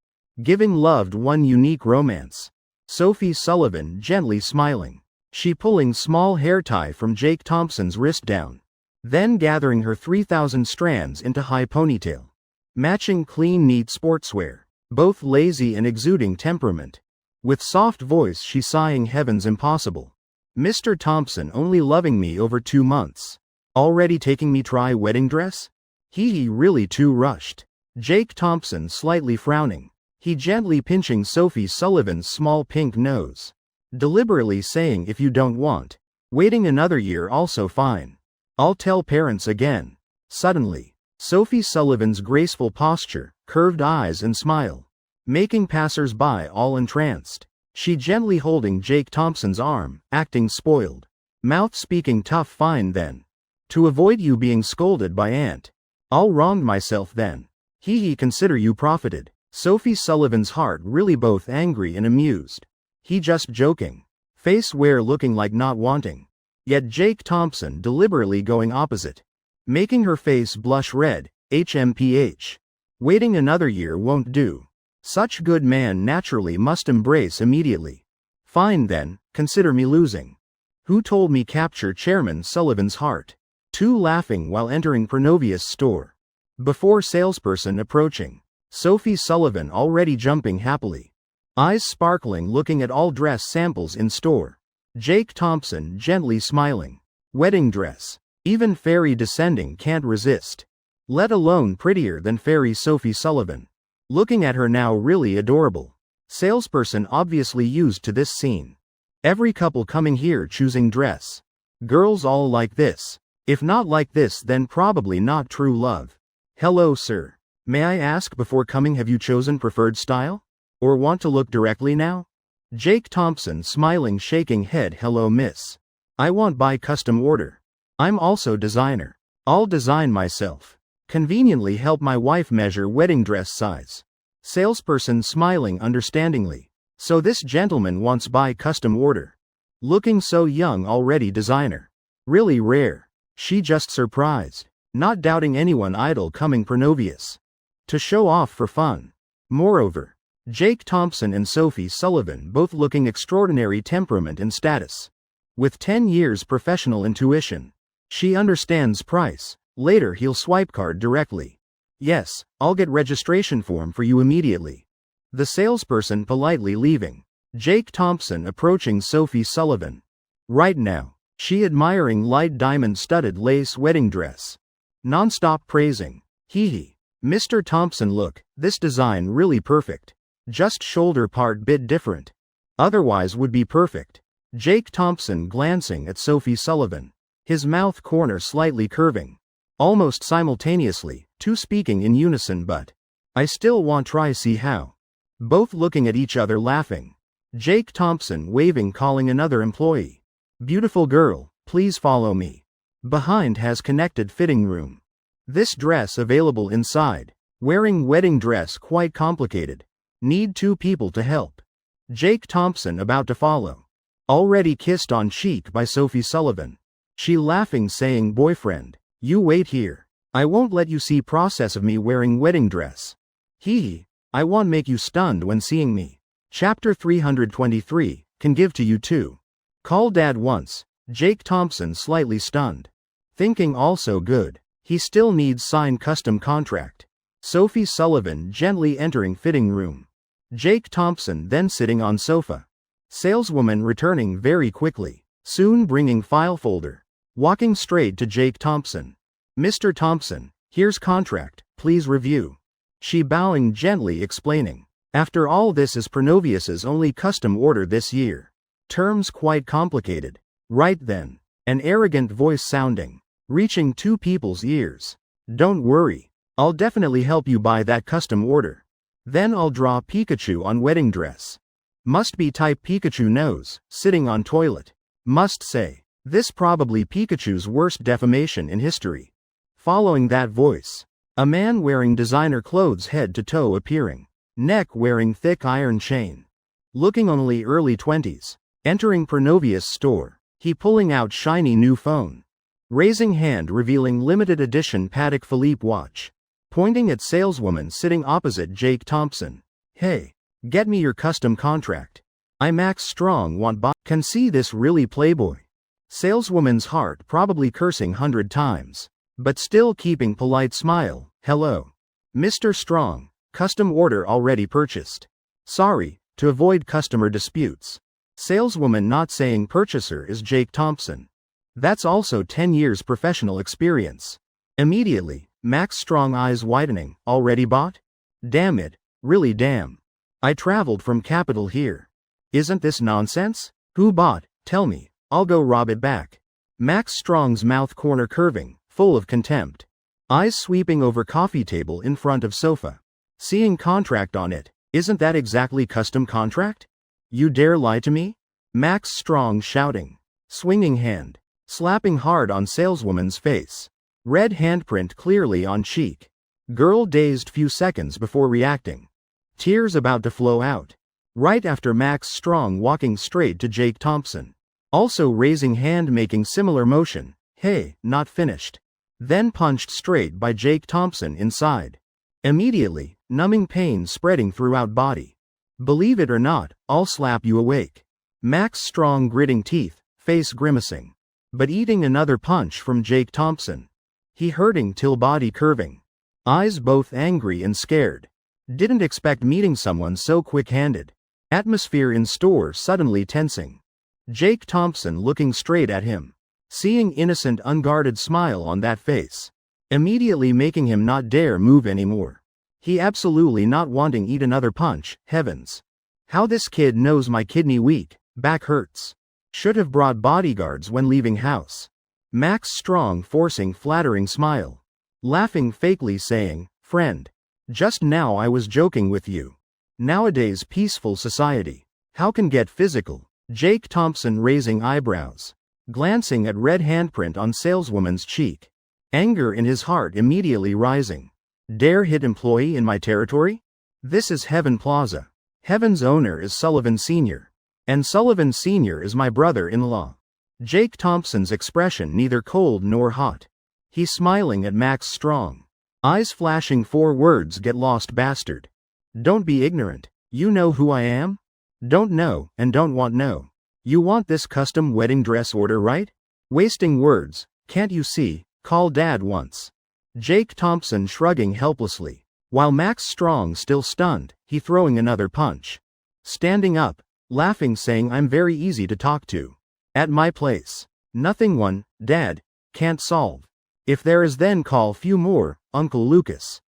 Speaker 1: Giving loved one unique romance. Sophie Sullivan gently smiling. She pulling small hair tie from Jake Thompson's wrist down. Then gathering her 3,000 strands into high ponytail. Matching clean neat sportswear. Both lazy and exuding temperament. With soft voice she sighing heaven's impossible. Mr. Thompson only loving me over 2 months. Already taking me try wedding dress? He really too rushed. Jake Thompson slightly frowning. He gently pinching Sophie Sullivan's small pink nose. Deliberately saying if you don't want. Waiting another year also fine. I'll tell parents again. Suddenly. Sophie Sullivan's graceful posture, curved eyes and smile. Making passers-by all entranced. She gently holding Jake Thompson's arm, acting spoiled. Mouth speaking tough fine then. To avoid you being scolded by aunt. I'll wronged myself then. He consider you profited. Sophie Sullivan's heart really both angry and amused. He just joking. Face wear looking like not wanting. Yet Jake Thompson deliberately going opposite. Making her face blush red, HMPH. Waiting another year won't do. Such good man naturally must embrace immediately. Fine then, consider me losing. Who told me capture Chairman Sullivan's heart? Two laughing while entering Pronovius' store. Before salesperson approaching. Sophie Sullivan already jumping happily. Eyes sparkling looking at all dress samples in store. Jake Thompson gently smiling. Wedding dress. Even fairy descending can't resist. Let alone prettier than fairy Sophie Sullivan. Looking at her now really adorable. Salesperson obviously used to this scene. Every couple coming here choosing dress. Girls all like this. If not like this then probably not true love. Hello sir. May I ask before coming have you chosen preferred style? Or want to look directly now? Jake Thompson smiling shaking head hello miss. I want buy custom order. I'm also designer. I'll design myself. Conveniently help my wife measure wedding dress size. Salesperson smiling understandingly. So this gentleman wants buy custom order. Looking so young already designer. Really rare. She just surprised. Not doubting anyone idol coming Pronovius. To show off for fun. Moreover, Jake Thompson and Sophie Sullivan both looking extraordinary temperament and status. With 10 years professional intuition. She understands price. Later he'll swipe card directly. Yes, I'll get registration form for you immediately. The salesperson politely leaving. Jake Thompson approaching Sophie Sullivan. Right now, she admiring light diamond studded lace wedding dress. Non-stop praising. Hee hee. Mr. Thompson look, this design really perfect. Just shoulder part bit different. Otherwise would be perfect. Jake Thompson glancing at Sophie Sullivan. His mouth corner slightly curving. Almost simultaneously, two speaking in unison but. I still want try see how. Both looking at each other laughing. Jake Thompson waving calling another employee. Beautiful girl, please follow me. Behind has connected fitting room. This dress available inside. Wearing wedding dress quite complicated. Need two people to help. Jake Thompson about to follow. Already kissed on cheek by Sophie Sullivan. She laughing saying boyfriend, you wait here. I won't let you see process of me wearing wedding dress. Hee. I won't make you stunned when seeing me. Chapter 323, can give to you too. Call dad once. Jake Thompson slightly stunned. Thinking also good. He still needs sign custom contract. Sophie Sullivan gently entering fitting room. Jake Thompson then sitting on sofa. Saleswoman returning very quickly. Soon bringing file folder. Walking straight to Jake Thompson. Mr. Thompson, here's contract, please review. She bowing gently explaining. After all this is Pronovius's only custom order this year. Terms quite complicated. Right then. An arrogant voice sounding. Reaching two people's ears. Don't worry. I'll definitely help you buy that custom order. Then I'll draw Pikachu on wedding dress. Must be type Pikachu nose, sitting on toilet. Must say. This probably Pikachu's worst defamation in history. Following that voice. A man wearing designer clothes head to toe appearing. Neck wearing thick iron chain. Looking only early 20s. Entering Pronovius store. He pulling out shiny new phone. Raising hand revealing limited edition Patek Philippe watch. Pointing at saleswoman sitting opposite Jake Thompson. Hey, get me your custom contract. I Max Strong want buy. Can see this really playboy. Saleswoman's heart probably cursing 100 times. But still keeping polite smile. Hello. Mr. Strong, custom order already purchased. Sorry, to avoid customer disputes. Saleswoman not saying purchaser is Jake Thompson. That's also 10 years professional experience. Immediately, Max Strong eyes widening. Already bought? Damn it, really damn. I traveled from capital here. Isn't this nonsense? Who bought? Tell me, I'll go rob it back. Max Strong's mouth corner curving, full of contempt. Eyes sweeping over coffee table in front of sofa. Seeing contract on it. Isn't that exactly custom contract? You dare lie to me? Max Strong shouting. Swinging hand. Slapping hard on saleswoman's face. Red handprint clearly on cheek. Girl dazed few seconds before reacting. Tears about to flow out. Right after Max Strong walking straight to Jake Thompson. Also raising hand making similar motion. Hey, not finished. Then punched straight by Jake Thompson inside. Immediately, numbing pain spreading throughout body. Believe it or not, I'll slap you awake. Max Strong gritting teeth, face grimacing. But eating another punch from Jake Thompson. He hurting till body curving. Eyes both angry and scared. Didn't expect meeting someone so quick-handed. Atmosphere in store suddenly tensing. Jake Thompson looking straight at him. Seeing innocent unguarded smile on that face. Immediately making him not dare move anymore. He absolutely not wanting eat another punch, heavens. How this kid knows my kidney weak, back hurts. Should have brought bodyguards when leaving house. Max Strong forcing flattering smile. Laughing fakely saying, friend. Just now I was joking with you. Nowadays peaceful society. How can get physical? Jake Thompson raising eyebrows. Glancing at red handprint on saleswoman's cheek. Anger in his heart immediately rising. Dare hit employee in my territory? This is Heaven Plaza. Heaven's owner is Sullivan Sr. And Sullivan Sr. is my brother-in-law. Jake Thompson's expression neither cold nor hot. He's smiling at Max Strong. Eyes flashing 4 words get lost bastard. Don't be ignorant. You know who I am? Don't know and don't want know. You want this custom wedding dress order, right? Wasting words, can't you see? Call dad once. Jake Thompson shrugging helplessly. While Max Strong still stunned, he throwing another punch. Standing up, laughing saying I'm very easy to talk to. At my place. Nothing one, dad, can't solve. If there is then call few more, Uncle Lucas.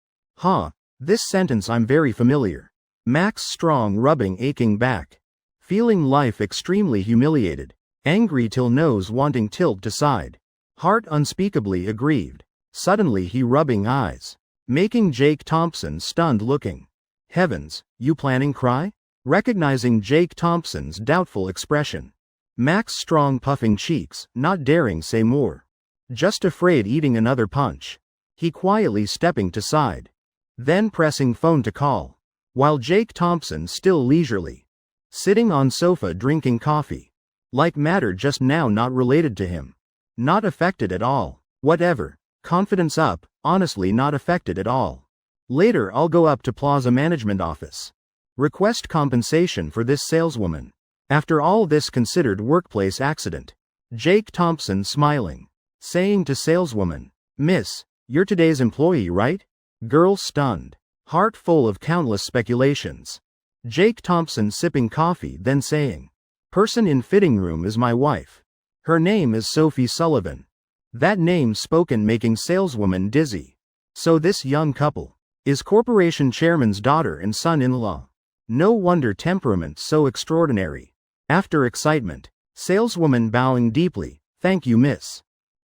Speaker 1: This sentence I'm very familiar. Max Strong rubbing aching back. Feeling life extremely humiliated. Angry till nose wanting tilt to side. Heart unspeakably aggrieved. Suddenly he rubbing eyes. Making Jake Thompson stunned looking. Heavens, you planning cry? Recognizing Jake Thompson's doubtful expression. Max Strong puffing cheeks, not daring say more. Just afraid eating another punch. He quietly stepping to side. Then pressing phone to call. While Jake Thompson still leisurely. Sitting on sofa drinking coffee. Like matter just now not related to him. Not affected at all. Whatever. Confidence up, honestly not affected at all. Later I'll go up to Plaza Management Office. Request compensation for this saleswoman. After all this considered workplace accident. Jake Thompson smiling. Saying to saleswoman, Miss, you're today's employee, right? Girl stunned. Heart full of countless speculations. Jake Thompson sipping coffee then saying, person in fitting room is my wife. Her name is Sophie Sullivan. That name spoken making saleswoman dizzy. So this young couple is corporation chairman's daughter and son-in-law. No wonder temperament so extraordinary. After excitement, saleswoman bowing deeply, thank you miss.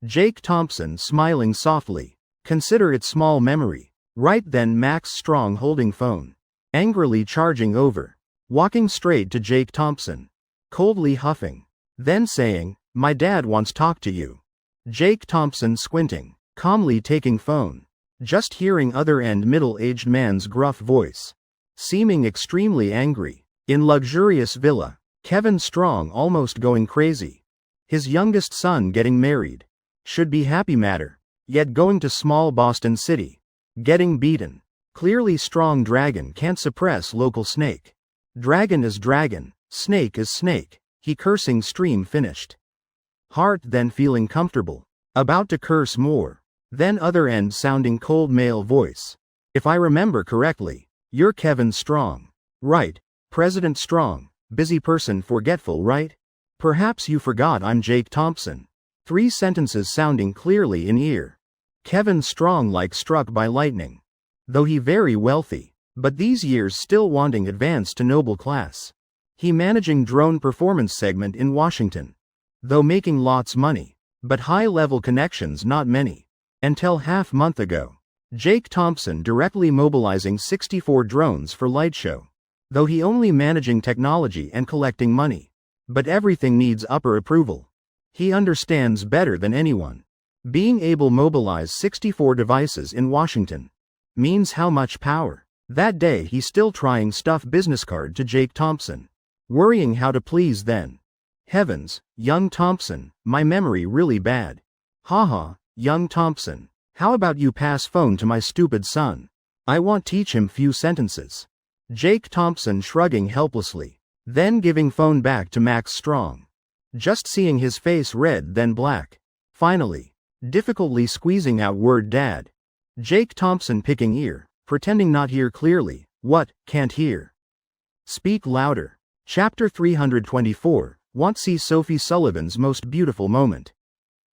Speaker 1: Jake Thompson smiling softly. Consider it small memory. Right then Max Strong holding phone. Angrily charging over. Walking straight to Jake Thompson. Coldly huffing. Then saying, my dad wants talk to you. Jake Thompson squinting. Calmly taking phone. Just hearing other end middle-aged man's gruff voice. Seeming extremely angry. In luxurious villa. Kevin Strong almost going crazy. His youngest son getting married. Should be happy matter. Yet going to small Boston City. Getting beaten. Clearly strong dragon can't suppress local snake. Dragon is dragon, snake is snake. He cursing stream finished. Heart then feeling comfortable. About to curse more. Then other end sounding cold male voice. If I remember correctly, you're Kevin Strong. Right, President Strong, busy person forgetful right? Perhaps you forgot I'm Jake Thompson. 3 sentences sounding clearly in ear. Kevin Strong like struck by lightning. Though he very wealthy, but these years still wanting advance to noble class. He managing drone performance segment in Washington. Though making lots money, but high-level connections not many. Until half month ago. Jake Thompson directly mobilizing 64 drones for light show. Though he only managing technology and collecting money. But everything needs upper approval. He understands better than anyone. Being able mobilize 64 devices in Washington. Means how much power. That day he still trying stuff business card to Jake Thompson. Worrying how to please then. Heavens, young Thompson, my memory really bad. Haha, young Thompson. How about you pass phone to my stupid son? I want teach him few sentences. Jake Thompson shrugging helplessly. Then giving phone back to Max Strong. Just seeing his face red then black. Finally, difficultly squeezing out word dad. Jake Thompson picking ear, pretending not hear clearly. What, can't hear? Speak louder. Chapter 324, want see Sophie Sullivan's most beautiful moment.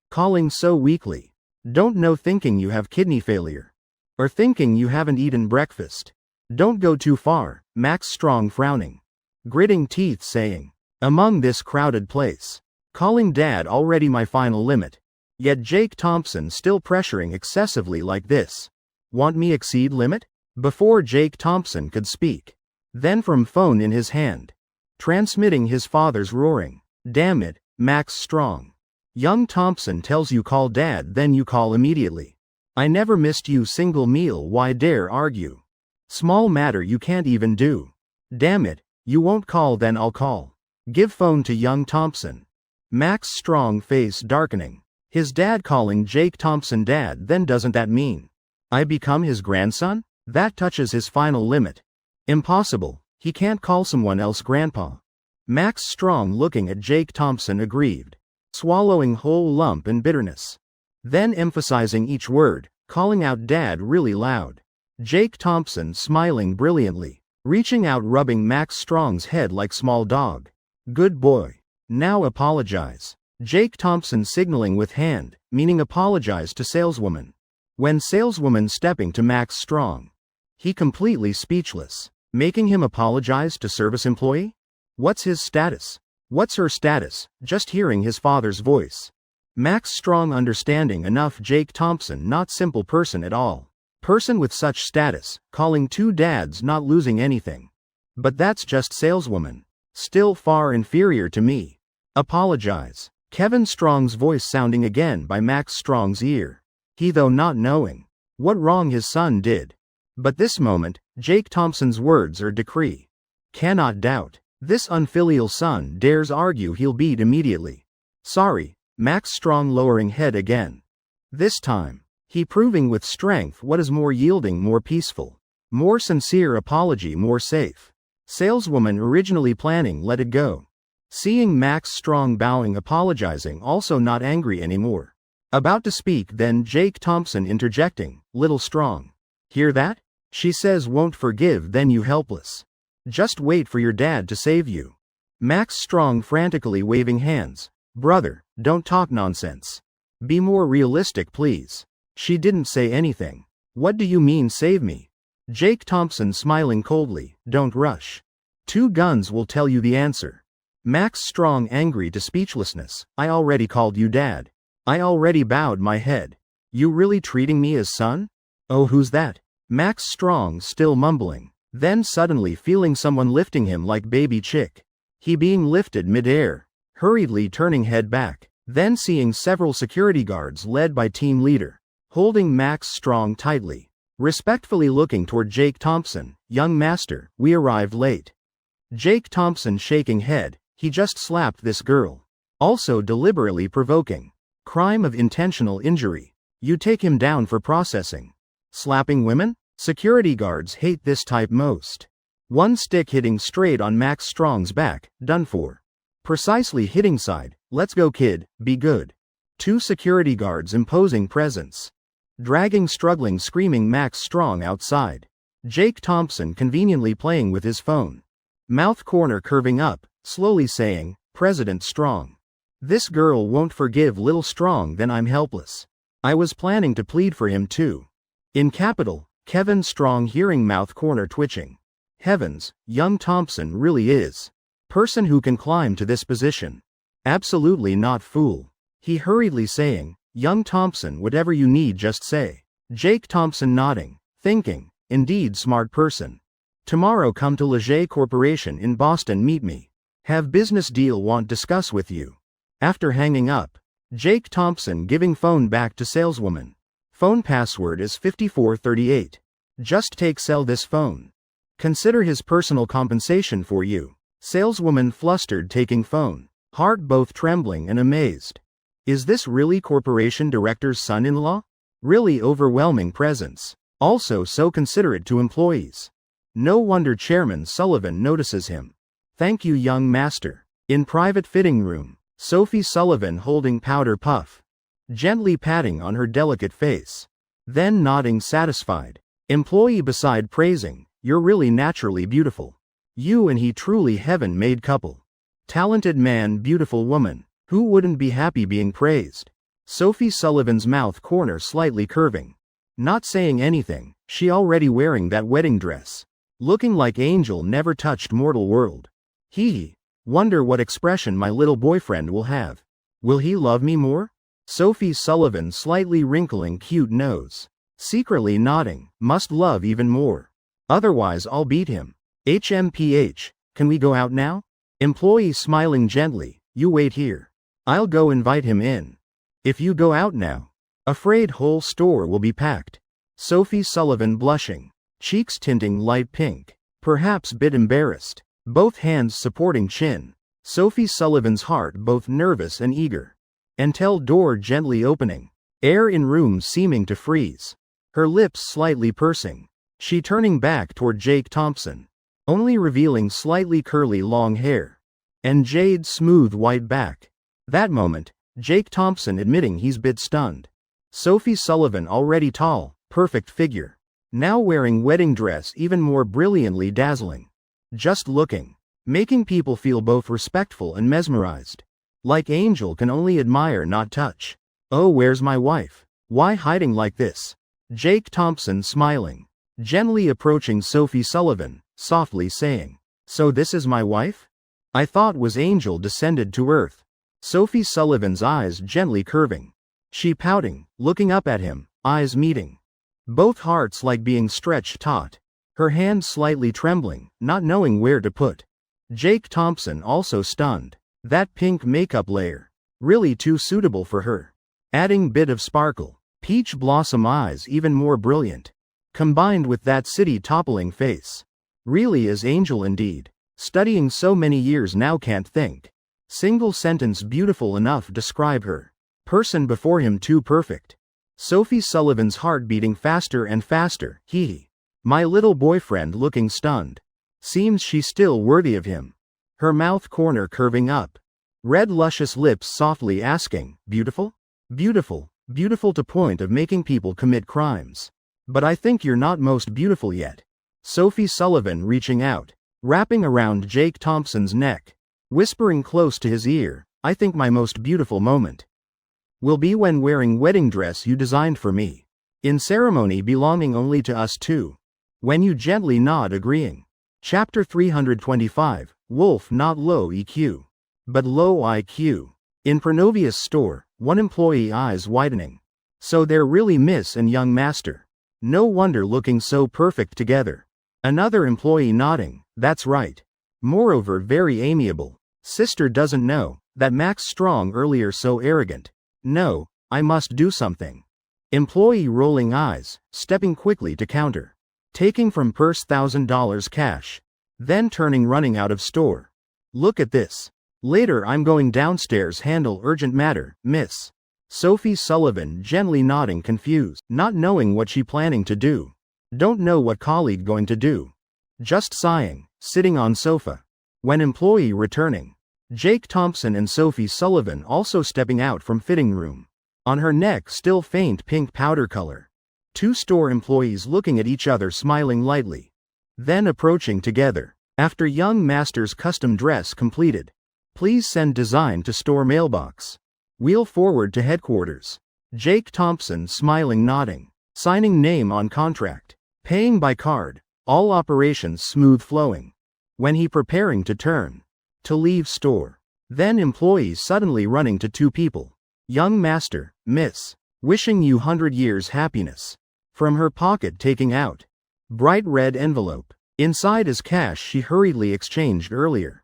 Speaker 1: Calling so weakly. Don't know thinking you have kidney failure. Or thinking you haven't eaten breakfast. Don't go too far, Max Strong frowning. Gritting teeth saying. Among this crowded place. Calling dad already my final limit. Yet Jake Thompson still pressuring excessively like this. Want me exceed limit? Before Jake Thompson could speak. Then from phone in his hand. Transmitting his father's roaring. Damn it, Max Strong. Young Thompson tells you call dad then you call immediately. I never missed you single meal why dare argue? Small matter you can't even do. Damn it, you won't call then I'll call. Give phone to young Thompson. Max Strong face darkening. His dad calling Jake Thompson dad then doesn't that mean I become his grandson? That touches his final limit. Impossible, he can't call someone else grandpa. Max Strong looking at Jake Thompson aggrieved. Swallowing whole lump in bitterness. Then emphasizing each word, calling out dad really loud. Jake Thompson smiling brilliantly. Reaching out rubbing Max Strong's head like small dog. Good boy. Now apologize. Jake Thompson signaling with hand, meaning apologize to saleswoman. When saleswoman stepping to Max Strong. He completely speechless. Making him apologize to service employee? What's his status? What's her status? Just hearing his father's voice. Max Strong understanding enough Jake Thompson not simple person at all. Person with such status, calling two dads not losing anything. But that's just saleswoman. Still far inferior to me. Apologize. Kevin Strong's voice sounding again by Max Strong's ear. He though not knowing what wrong his son did. But this moment, Jake Thompson's words are decree. Cannot doubt. This unfilial son dares argue he'll beat immediately. Sorry, Max Strong lowering head again. This time, he proving with strength what is more yielding more peaceful. More sincere apology more safe. Saleswoman originally planning let it go. Seeing Max Strong bowing apologizing also not angry anymore. About to speak then Jake Thompson interjecting, little Strong. Hear that? She says won't forgive then you helpless. Just wait for your dad to save you. Max Strong frantically waving hands. Brother, don't talk nonsense. Be more realistic please. She didn't say anything. What do you mean save me? Jake Thompson smiling coldly, don't rush. 2 guns will tell you the answer. Max Strong angry to speechlessness, I already called you dad. I already bowed my head. You really treating me as son? Oh who's that? Max Strong still mumbling. Then suddenly feeling someone lifting him like baby chick. He being lifted mid-air. Hurriedly turning head back. Then seeing several security guards led by team leader. Holding Max Strong tightly. Respectfully looking toward Jake Thompson. Young master, we arrived late. Jake Thompson shaking head. He just slapped this girl. Also deliberately provoking. Crime of intentional injury. You take him down for processing. Slapping women? Security guards hate this type most. One stick hitting straight on Max Strong's back, done for. Precisely hitting side, let's go kid, be good. 2 security guards imposing presence. Dragging struggling screaming Max Strong outside. Jake Thompson conveniently playing with his phone. Mouth corner curving up, slowly saying, President Strong. This girl won't forgive little Strong then I'm helpless. I was planning to plead for him too. In capital, Kevin Strong hearing mouth corner twitching. Heavens, young Thompson really is. Person who can climb to this position. Absolutely not fool. He hurriedly saying, young Thompson whatever you need just say. Jake Thompson nodding, thinking, indeed smart person. Tomorrow come to Leger Corporation in Boston meet me. Have business deal want discuss with you. After hanging up, Jake Thompson giving phone back to saleswoman. Phone password is 5438. Just take sell this phone. Consider his personal compensation for you. Saleswoman flustered taking phone. heart both trembling and amazed. Is this really corporation director's son-in-law? Really overwhelming presence. Also so considerate to employees. No wonder Chairman Sullivan notices him. Thank you, young master. In private fitting room, Sophie Sullivan holding powder puff, gently patting on her delicate face, then nodding satisfied. Employee beside praising, you're really naturally beautiful. You and he truly heaven-made couple. Talented man, beautiful woman. Who wouldn't be happy being praised? Sophie Sullivan's mouth corner slightly curving. Not saying anything, she already wearing that wedding dress. Looking like angel never touched mortal world. Hee. Wonder what expression my little boyfriend will have. Will he love me more? Sophie Sullivan slightly wrinkling cute nose. Secretly nodding, must love even more. Otherwise I'll beat him. HMPH, can we go out now? Employee smiling gently, you wait here. I'll go invite him in. If you go out now, afraid whole store will be packed. Sophie Sullivan blushing, cheeks tinting light pink, perhaps bit embarrassed, both hands supporting chin. Sophie Sullivan's heart both nervous and eager. Until door gently opening, air in room seeming to freeze. Her lips slightly pursing, she turning back toward Jake Thompson, only revealing slightly curly long hair, and Jade's smooth white back. That moment, Jake Thompson admitting he's bit stunned. Sophie Sullivan already tall, perfect figure, now wearing wedding dress even more brilliantly dazzling. Just looking, making people feel both respectful and mesmerized. Like angel can only admire not touch. Oh, where's my wife? Why hiding like this? Jake Thompson smiling, gently approaching Sophie Sullivan, softly saying, so this is my wife? I thought was angel descended to earth. Sophie Sullivan's eyes gently curving. She pouting, looking up at him, eyes meeting. Both hearts like being stretched taut. Her hands slightly trembling, not knowing where to put. Jake Thompson also stunned. That pink makeup layer. Really too suitable for her. Adding bit of sparkle. Peach blossom eyes even more brilliant. Combined with that city toppling face. Really is angel indeed. Studying so many years now can't think. Single sentence beautiful enough describe her. Person before him too perfect. Sophie Sullivan's heart beating faster and faster. My little boyfriend looking stunned. Seems she's still worthy of him. Her mouth corner curving up. Red luscious lips softly asking, beautiful? Beautiful, beautiful to point of making people commit crimes. But I think you're not most beautiful yet. Sophie Sullivan reaching out, wrapping around Jake Thompson's neck, whispering close to his ear, I think my most beautiful moment will be when wearing wedding dress you designed for me. In ceremony belonging only to us two. When you gently nod agreeing. Chapter 325, Wolf not low EQ, but low IQ. In Pronovia's store, one employee eyes widening. So they're really miss and young master. No wonder looking so perfect together. Another employee nodding, that's right. Moreover very amiable. Sister doesn't know that Max Strong earlier so arrogant. No, I must do something. Employee rolling eyes, stepping quickly to counter. Taking from purse $1,000 cash. Then turning running out of store. Look at this. Later I'm going downstairs handle urgent matter, miss. Sophie Sullivan gently nodding confused, not knowing what she planning to do. Don't know what colleague going to do. Just sighing, sitting on sofa. When employee returning. Jake Thompson and Sophie Sullivan also stepping out from fitting room. On her neck still faint pink powder color. Two store employees looking at each other smiling lightly. Then approaching together. After young master's custom dress completed. Please send design to store mailbox. Wheel forward to headquarters. Jake Thompson smiling nodding. Signing name on contract. Paying by card. All operations smooth flowing. When he preparing to turn. To leave store. Then employees suddenly running to two people. Young master, miss. Wishing you 100 years happiness. From her pocket taking out. Bright red envelope. Inside is cash she hurriedly exchanged earlier.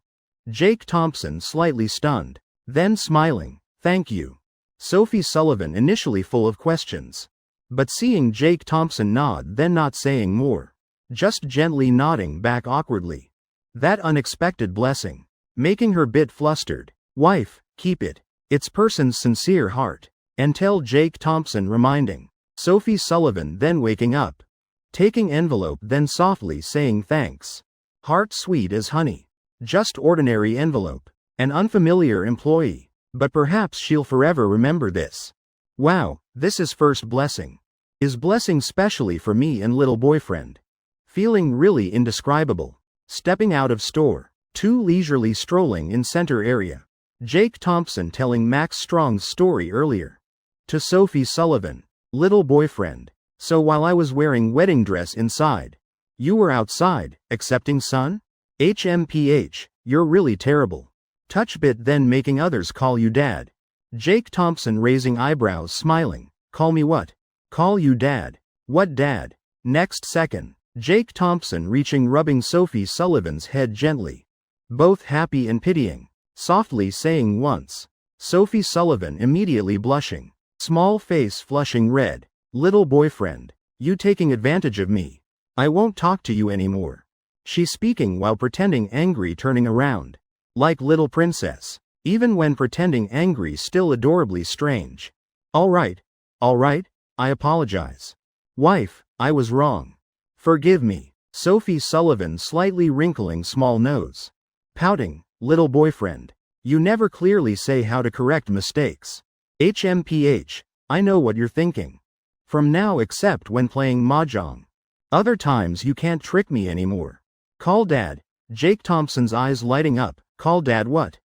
Speaker 1: Jake Thompson slightly stunned. Then smiling, thank you. Sophie Sullivan initially full of questions. But seeing Jake Thompson nod then not saying more. Just gently nodding back awkwardly. That unexpected blessing. Making her bit flustered. Wife, keep it. It's person's sincere heart. And tell Jake Thompson reminding. Sophie Sullivan then waking up. Taking envelope then softly saying thanks. Heart sweet as honey. Just ordinary envelope. An unfamiliar employee. But perhaps she'll forever remember this. Wow, this is first blessing. Is blessing specially for me and little boyfriend. Feeling really indescribable. Stepping out of store. Too leisurely strolling in center area. Jake Thompson telling Max Strong's story earlier. To Sophie Sullivan. Little boyfriend. So while I was wearing wedding dress inside, you were outside, accepting sun? HMPH, you're really terrible. Touchbit then making others call you dad. Jake Thompson raising eyebrows smiling. Call me what? Call you dad. What dad? Next second, Jake Thompson reaching rubbing Sophie Sullivan's head gently. Both happy and pitying. Softly saying once. Sophie Sullivan immediately blushing. Small face flushing red. Little boyfriend, you taking advantage of me. I won't talk to you anymore. She speaking while pretending angry turning around. Like little princess. Even when pretending angry still adorably strange. Alright, I apologize. Wife, I was wrong. Forgive me. Sophie Sullivan slightly wrinkling small nose. Pouting, little boyfriend. You never clearly say how to correct mistakes. HMPH, I know what you're thinking. From now except when playing mahjong. Other times you can't trick me anymore. Call dad. Jake Thompson's eyes lighting up. Call dad what?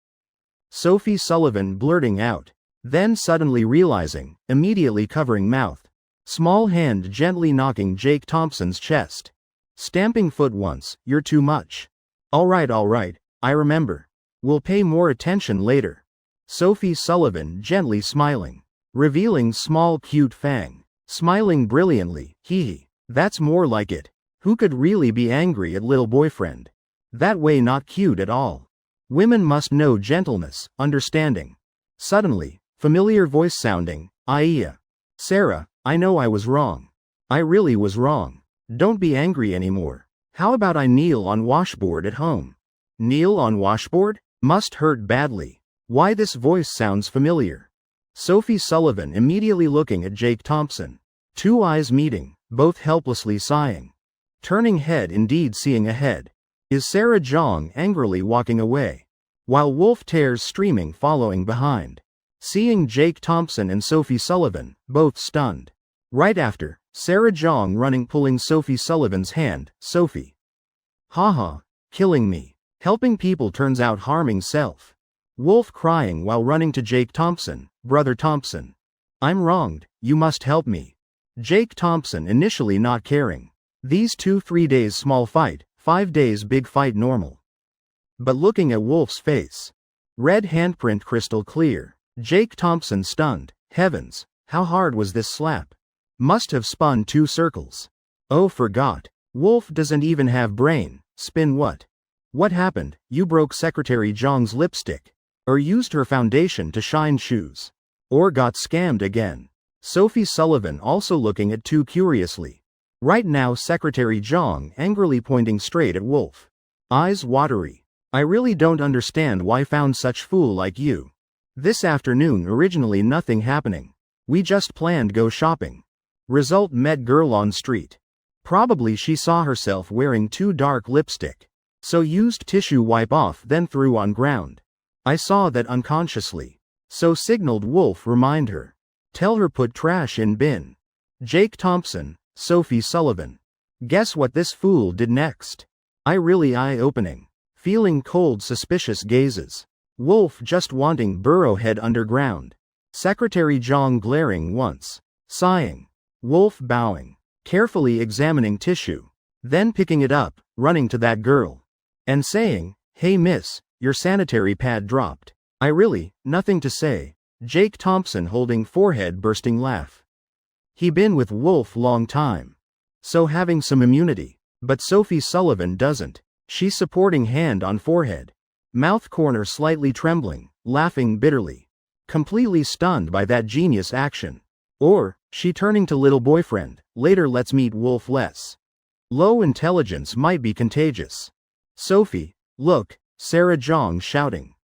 Speaker 1: Sophie Sullivan blurting out. Then suddenly realizing, immediately covering mouth. Small hand gently knocking Jake Thompson's chest. Stamping foot once, you're too much. Alright, I remember. We'll pay more attention later. Sophie Sullivan gently smiling. Revealing small cute fang. Smiling brilliantly, hee. That's more like it. Who could really be angry at little boyfriend? That way not cute at all. Women must know gentleness, understanding. Suddenly, familiar voice sounding, Aya. Sarah, I know I was wrong. I really was wrong. Don't be angry anymore. How about I kneel on washboard at home? Kneel on washboard? Must hurt badly. Why this voice sounds familiar. Sophie Sullivan immediately looking at Jake Thompson. Two eyes meeting, both helplessly sighing. Turning head indeed seeing ahead. Is Sarah Jong angrily walking away. While wolf tears streaming following behind. Seeing Jake Thompson and Sophie Sullivan, both stunned. Right after, Sarah Jong running pulling Sophie Sullivan's hand, Sophie. Haha, killing me. Helping people turns out harming self. Wolf crying while running to Jake Thompson, brother Thompson. I'm wronged, you must help me. Jake Thompson initially not caring. These 2-3 days small fight, 5 days big fight normal. But looking at Wolf's face. Red handprint crystal clear. Jake Thompson stunned. Heavens, how hard was this slap? Must have spun 2 circles. Oh forgot. Wolf doesn't even have brain. Spin what? What happened? You broke Secretary Jong's lipstick. Or used her foundation to shine shoes. Or got scammed again. Sophie Sullivan also looking at 2 curiously. Right now Secretary Jong angrily pointing straight at Wolf. Eyes watery. I really don't understand why found such fool like you. This afternoon originally nothing happening. We just planned go shopping. Result met girl on street. Probably she saw herself wearing too dark lipstick. So used tissue wipe off then threw on ground. I saw that unconsciously. So signaled Wolf remind her. Tell her put trash in bin. Jake Thompson, Sophie Sullivan. Guess what this fool did next? I really eye-opening. Feeling cold suspicious gazes. Wolf just wanting burrow head underground. Secretary Jong glaring once. Sighing. Wolf bowing. Carefully examining tissue. Then picking it up, running to that girl. And saying, hey miss, your sanitary pad dropped. I really, nothing to say. Jake Thompson holding forehead bursting laugh. He been with Wolf long time. So having some immunity. But Sophie Sullivan doesn't. She supporting hand on forehead. Mouth corner slightly trembling, laughing bitterly. Completely stunned by that genius action. Or, she turning to little boyfriend, later let's meet Wolf less. Low intelligence might be contagious. Sophie, look, Sarah Jong shouting.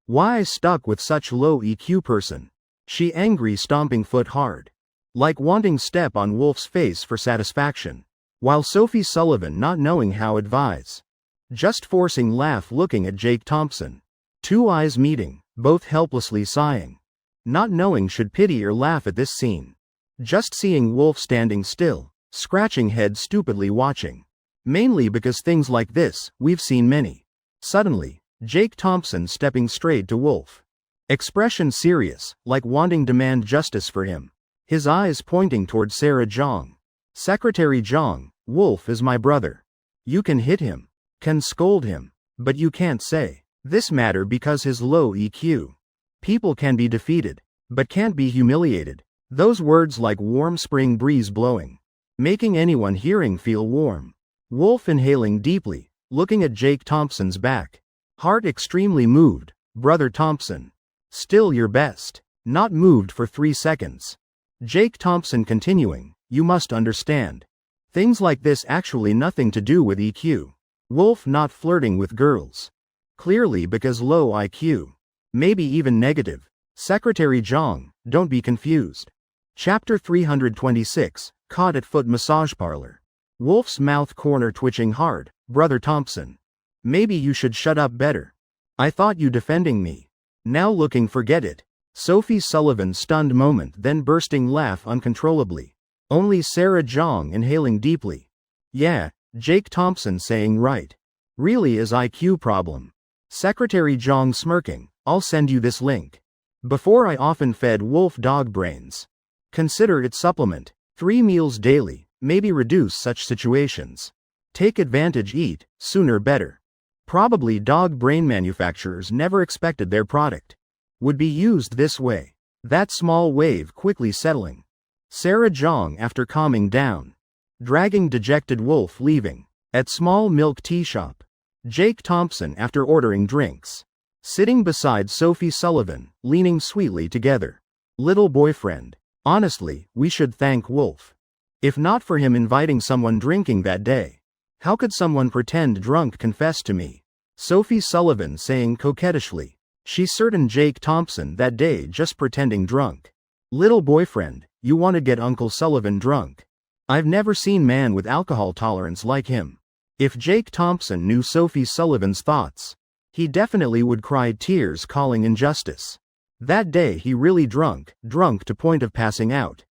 Speaker 1: Why I stuck with such low EQ person? She angry stomping foot hard. Like wanting step on Wolf's face for satisfaction. While Sophie Sullivan not knowing how advise. Just forcing laugh looking at Jake Thompson. Two eyes meeting, both helplessly sighing. Not knowing should pity or laugh at this scene. Just seeing Wolf standing still, scratching head stupidly watching. Mainly because things like this, we've seen many. Suddenly, Jake Thompson stepping straight to Wolf. Expression serious, like wanting demand justice for him. His eyes pointing toward Sarah Zhang. Secretary Zhang, Wolf is my brother. You can hit him, can scold him, but you can't say this matter because his low EQ. People can be defeated, but can't be humiliated. Those words like warm spring breeze blowing, making anyone hearing feel warm. Wolf inhaling deeply, looking at Jake Thompson's back. Heart extremely moved, brother Thompson. Still your best. Not moved for 3 seconds. Jake Thompson continuing, you must understand. Things like this actually nothing to do with EQ. Wolf not flirting with girls. Clearly because low IQ. Maybe even negative. Secretary Zhang, don't be confused. Chapter 326, Caught at Foot Massage Parlor. Wolf's mouth corner twitching hard, brother Thompson. Maybe you should shut up better. I thought you defending me. Now looking forget it. Sophie Sullivan stunned moment then bursting laugh uncontrollably. Only Sarah Zhang inhaling deeply. Yeah, Jake Thompson saying right. Really is IQ problem. Secretary Zhang smirking, I'll send you this link. Before I often fed Wolf dog brains. Consider it supplement. 3 meals daily, maybe reduce such situations. Take advantage eat, sooner better. Probably dog brain manufacturers never expected their product would be used this way. That small wave quickly settling. Sarah Zhang after calming down. Dragging dejected Wolf leaving. At small milk tea shop. Jake Thompson after ordering drinks. Sitting beside Sophie Sullivan, leaning sweetly together. Little boyfriend. Honestly, we should thank Wolf. If not for him inviting someone drinking that day. How could someone pretend drunk confess to me? Sophie Sullivan saying coquettishly. She's certain Jake Thompson that day just pretending drunk. Little boyfriend, you want to get Uncle Sullivan drunk. I've never seen man with alcohol tolerance like him. If Jake Thompson knew Sophie Sullivan's thoughts, he definitely would cry tears calling injustice. That day he really drunk to point of passing out.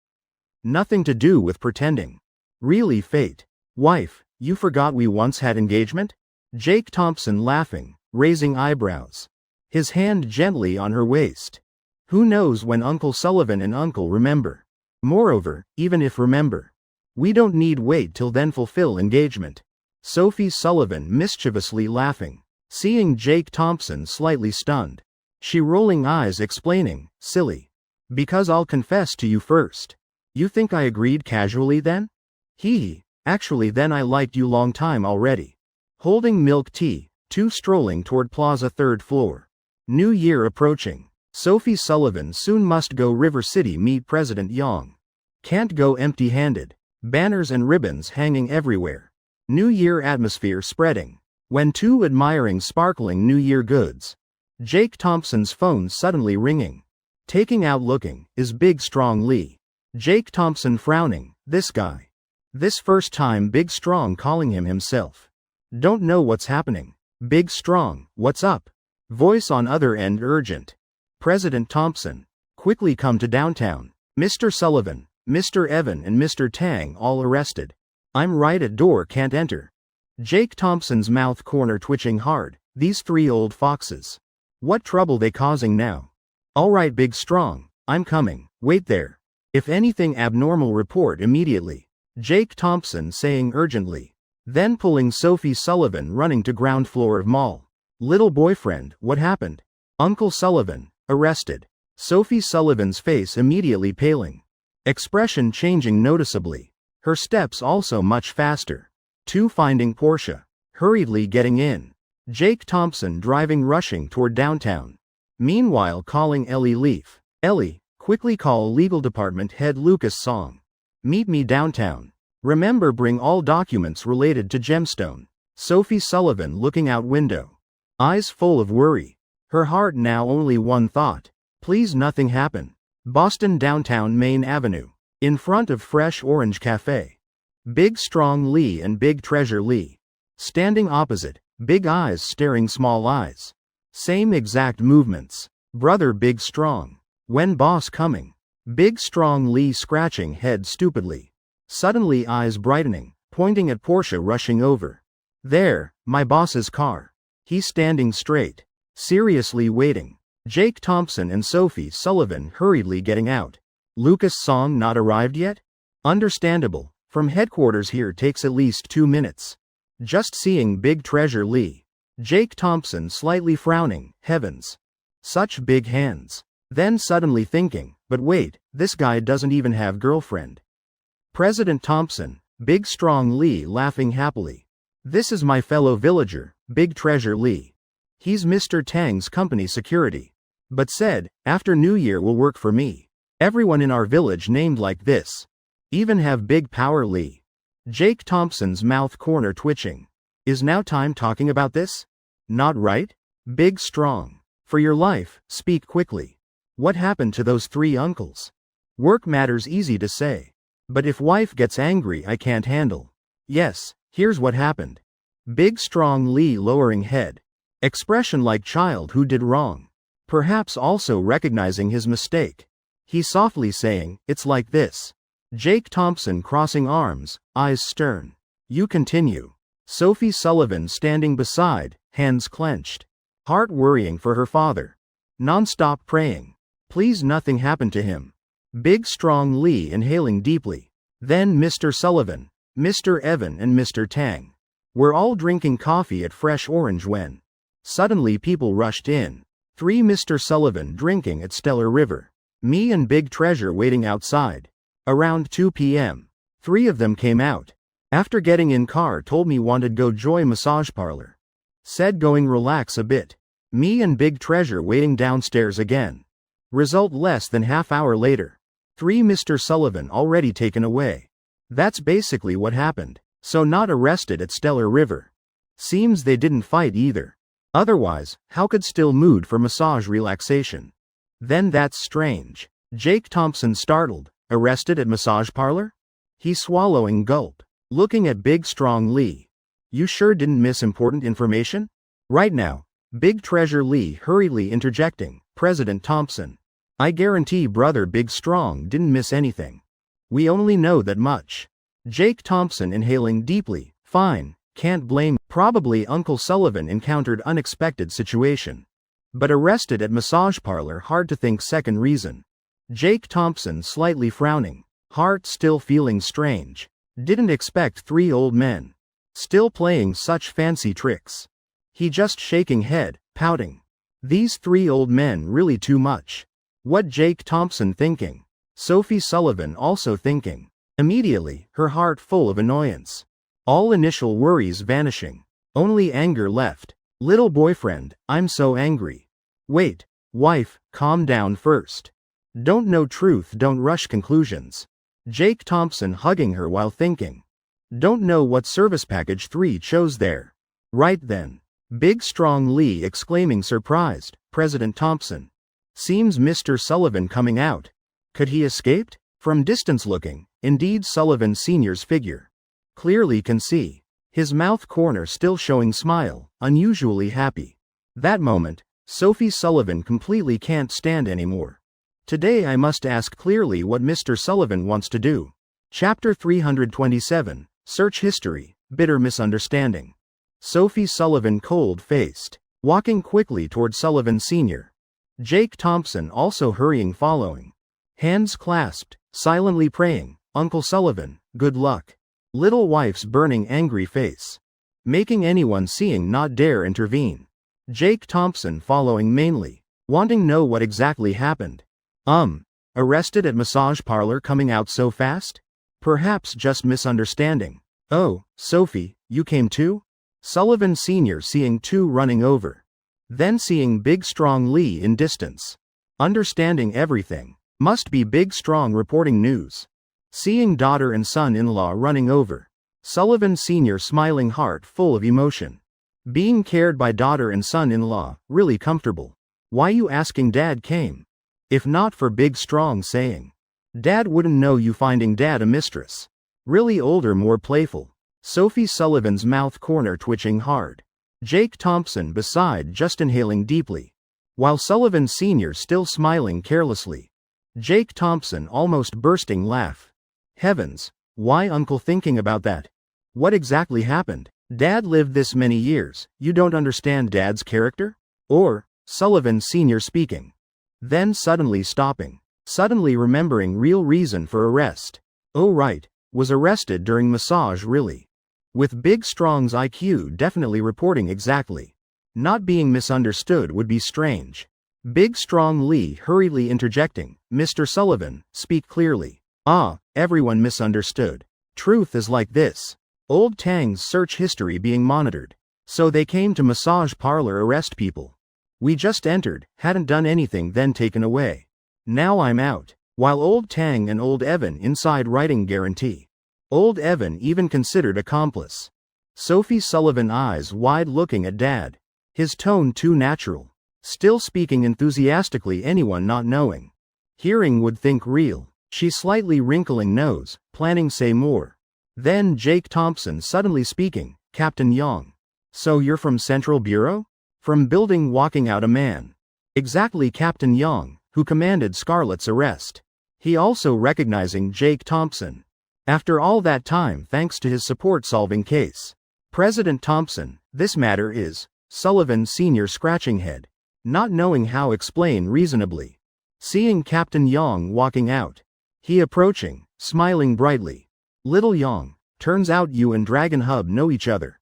Speaker 1: Nothing to do with pretending. Really fate. Wife, you forgot we once had engagement? Jake Thompson laughing, raising eyebrows. His hand gently on her waist. Who knows when Uncle Sullivan and Uncle remember. Moreover, even if remember. We don't need wait till then fulfill engagement. Sophie Sullivan mischievously laughing. Seeing Jake Thompson slightly stunned. She rolling eyes explaining, silly. Because I'll confess to you first. You think I agreed casually then? Hee. Actually then I liked you long time already. Holding milk tea, 2 strolling toward plaza 3rd floor. New Year approaching. Sophie Sullivan soon must go River City meet President Yang. Can't go empty-handed. Banners and ribbons hanging everywhere. New Year atmosphere spreading. When 2 admiring sparkling New Year goods. Jake Thompson's phone suddenly ringing. Taking out looking, is Big Strong Lee. Jake Thompson frowning, this guy. This first time Big Strong calling him himself. Don't know what's happening. Big Strong, what's up? Voice on other end urgent. President Thompson. Quickly come to downtown. Mr. Sullivan, Mr. Evan and Mr. Tang all arrested. I'm right at door can't enter. Jake Thompson's mouth corner twitching hard. These 3 old foxes. What trouble they causing now? Alright Big Strong, I'm coming, wait there. If anything abnormal report immediately. Jake Thompson saying urgently. Then pulling Sophie Sullivan running to ground floor of mall. Little boyfriend, what happened? Uncle Sullivan, arrested. Sophie Sullivan's face immediately paling. Expression changing noticeably. Her steps also much faster. 2 finding Portia. Hurriedly getting in. Jake Thompson driving rushing toward downtown. Meanwhile calling Ellie Leaf. Ellie, quickly call legal department head Lucas Song. Meet me downtown. Remember bring all documents related to Gemstone. Sophie Sullivan looking out window. Eyes full of worry. Her heart now only one thought. Please nothing happen. Boston downtown Main Avenue. In front of Fresh Orange Cafe. Big Strong Lee and Big Treasure Lee. Standing opposite, big eyes staring small eyes. Same exact movements. Brother Big Strong. When boss coming? Big Strong Lee scratching head stupidly. Suddenly eyes brightening, pointing at Portia rushing over. There, my boss's car. He's standing straight. Seriously waiting. Jake Thompson and Sophie Sullivan hurriedly getting out. Lucas Song not arrived yet? Understandable, from headquarters here takes at least 2 minutes. Just seeing Big Treasure Lee. Jake Thompson slightly frowning, heavens. Such big hands. Then suddenly thinking, but wait, this guy doesn't even have girlfriend. President Thompson, Big Strong Lee laughing happily. This is my fellow villager, Big Treasure Lee. He's Mr. Tang's company security. But said, after New Year will work for me. Everyone in our village named like this. Even have Big Power Lee. Jake Thompson's mouth corner twitching. Is now time talking about this? Not right? Big Strong. For your life, speak quickly. What happened to those 3 uncles? Work matters easy to say. But if wife gets angry I can't handle. Yes, here's what happened. Big Strong Lee lowering head. Expression like child who did wrong. Perhaps also recognizing his mistake. He softly saying, it's like this. Jake Thompson crossing arms, eyes stern. You continue. Sophie Sullivan standing beside, hands clenched. Heart worrying for her father. Non-stop praying. Please nothing happen to him. Big Strong Lee inhaling deeply. Then Mr. Sullivan, Mr. Evan and Mr. Tang. We're all drinking coffee at Fresh Orange when suddenly people rushed in. 3 Mr. Sullivan drinking at Stellar River. Me and Big Treasure waiting outside. Around 2 p.m. 3 of them came out. After getting in car told me wanted go Joy massage parlor. Said going relax a bit. Me and Big Treasure waiting downstairs again. Result less than half hour later. 3 Mr. Sullivan already taken away. That's basically what happened. So not arrested at Stellar River. Seems they didn't fight either. Otherwise, how could still mood for massage relaxation? Then that's strange. Jake Thompson startled. Arrested at massage parlor? He swallowing gulp. Looking at Big Strong Lee. You sure didn't miss important information? Right now. Big Treasure Lee hurriedly interjecting. President Thompson. I guarantee brother Big Strong didn't miss anything. We only know that much. Jake Thompson inhaling deeply. Fine. Can't blame. Probably Uncle Sullivan encountered unexpected situation. But arrested at massage parlor hard to think second reason. Jake Thompson slightly frowning. Heart still feeling strange. Didn't expect 3 old men. Still playing such fancy tricks. He just shaking head, pouting. These 3 old men really too much. What Jake Thompson thinking? Sophie Sullivan also thinking. Immediately, her heart full of annoyance. All initial worries vanishing. Only anger left. Little boyfriend, I'm so angry. Wait, wife, calm down first. Don't know truth, don't rush conclusions. Jake Thompson hugging her while thinking. Don't know what service package 3 chose there. Right then. Big Strong Lee exclaiming surprised. President Thompson. Seems Mr. Sullivan coming out. Could he escaped? From distance looking, indeed Sullivan Sr.'s figure. Clearly can see. His mouth corner still showing smile, unusually happy. That moment, Sophie Sullivan completely can't stand anymore. Today I must ask clearly what Mr. Sullivan wants to do. Chapter 327, Search History, Bitter Misunderstanding. Sophie Sullivan cold-faced, walking quickly toward Sullivan Sr. Jake Thompson also hurrying following. Hands clasped, silently praying, Uncle Sullivan, good luck. Little wife's burning angry face. Making anyone seeing not dare intervene. Jake Thompson following mainly, wanting know what exactly happened. Arrested at massage parlor coming out so fast? Perhaps just misunderstanding. Oh, Sophie, you came too? Sullivan Sr. seeing 2 running over. Then seeing Big Strong Lee in distance. Understanding everything. Must be Big Strong reporting news. Seeing daughter and son-in-law running over. Sullivan Sr. smiling heart full of emotion. Being cared by daughter and son-in-law, really comfortable. Why you asking Dad came? If not for Big Strong saying. Dad wouldn't know you finding Dad a mistress. Really older, more playful. Sophie Sullivan's mouth corner twitching hard. Jake Thompson beside just inhaling deeply. While Sullivan Sr. still smiling carelessly. Jake Thompson almost bursting laugh. Heavens, why Uncle thinking about that? What exactly happened? Dad lived this many years, you don't understand Dad's character? Or, Sullivan Sr. speaking. Then suddenly stopping. Suddenly remembering real reason for arrest. Oh right, was arrested during massage really. With Big Strong's IQ definitely reporting exactly. Not being misunderstood would be strange. Big Strong Lee hurriedly interjecting, Mr. Sullivan, speak clearly. Ah, everyone misunderstood. Truth is like this. Old Tang's search history being monitored. So they came to massage parlor arrest people. We just entered, hadn't done anything then taken away. Now I'm out. While Old Tang and Old Evan inside writing guarantee. Old Evan even considered accomplice. Sophie Sullivan eyes wide looking at Dad. His tone too natural. Still speaking enthusiastically, anyone not knowing. Hearing would think real. She slightly wrinkling nose, planning say more. Then Jake Thompson suddenly speaking, Captain Young. So you're from Central Bureau? From building walking out a man. Exactly Captain Young, who commanded Scarlett's arrest. He also recognizing Jake Thompson. After all that time thanks to his support solving case. President Thompson, this matter is, Sullivan Sr. scratching head. Not knowing how explain reasonably. Seeing Captain Young walking out. He approaching, smiling brightly. Little Young, turns out you and Dragon Hub know each other.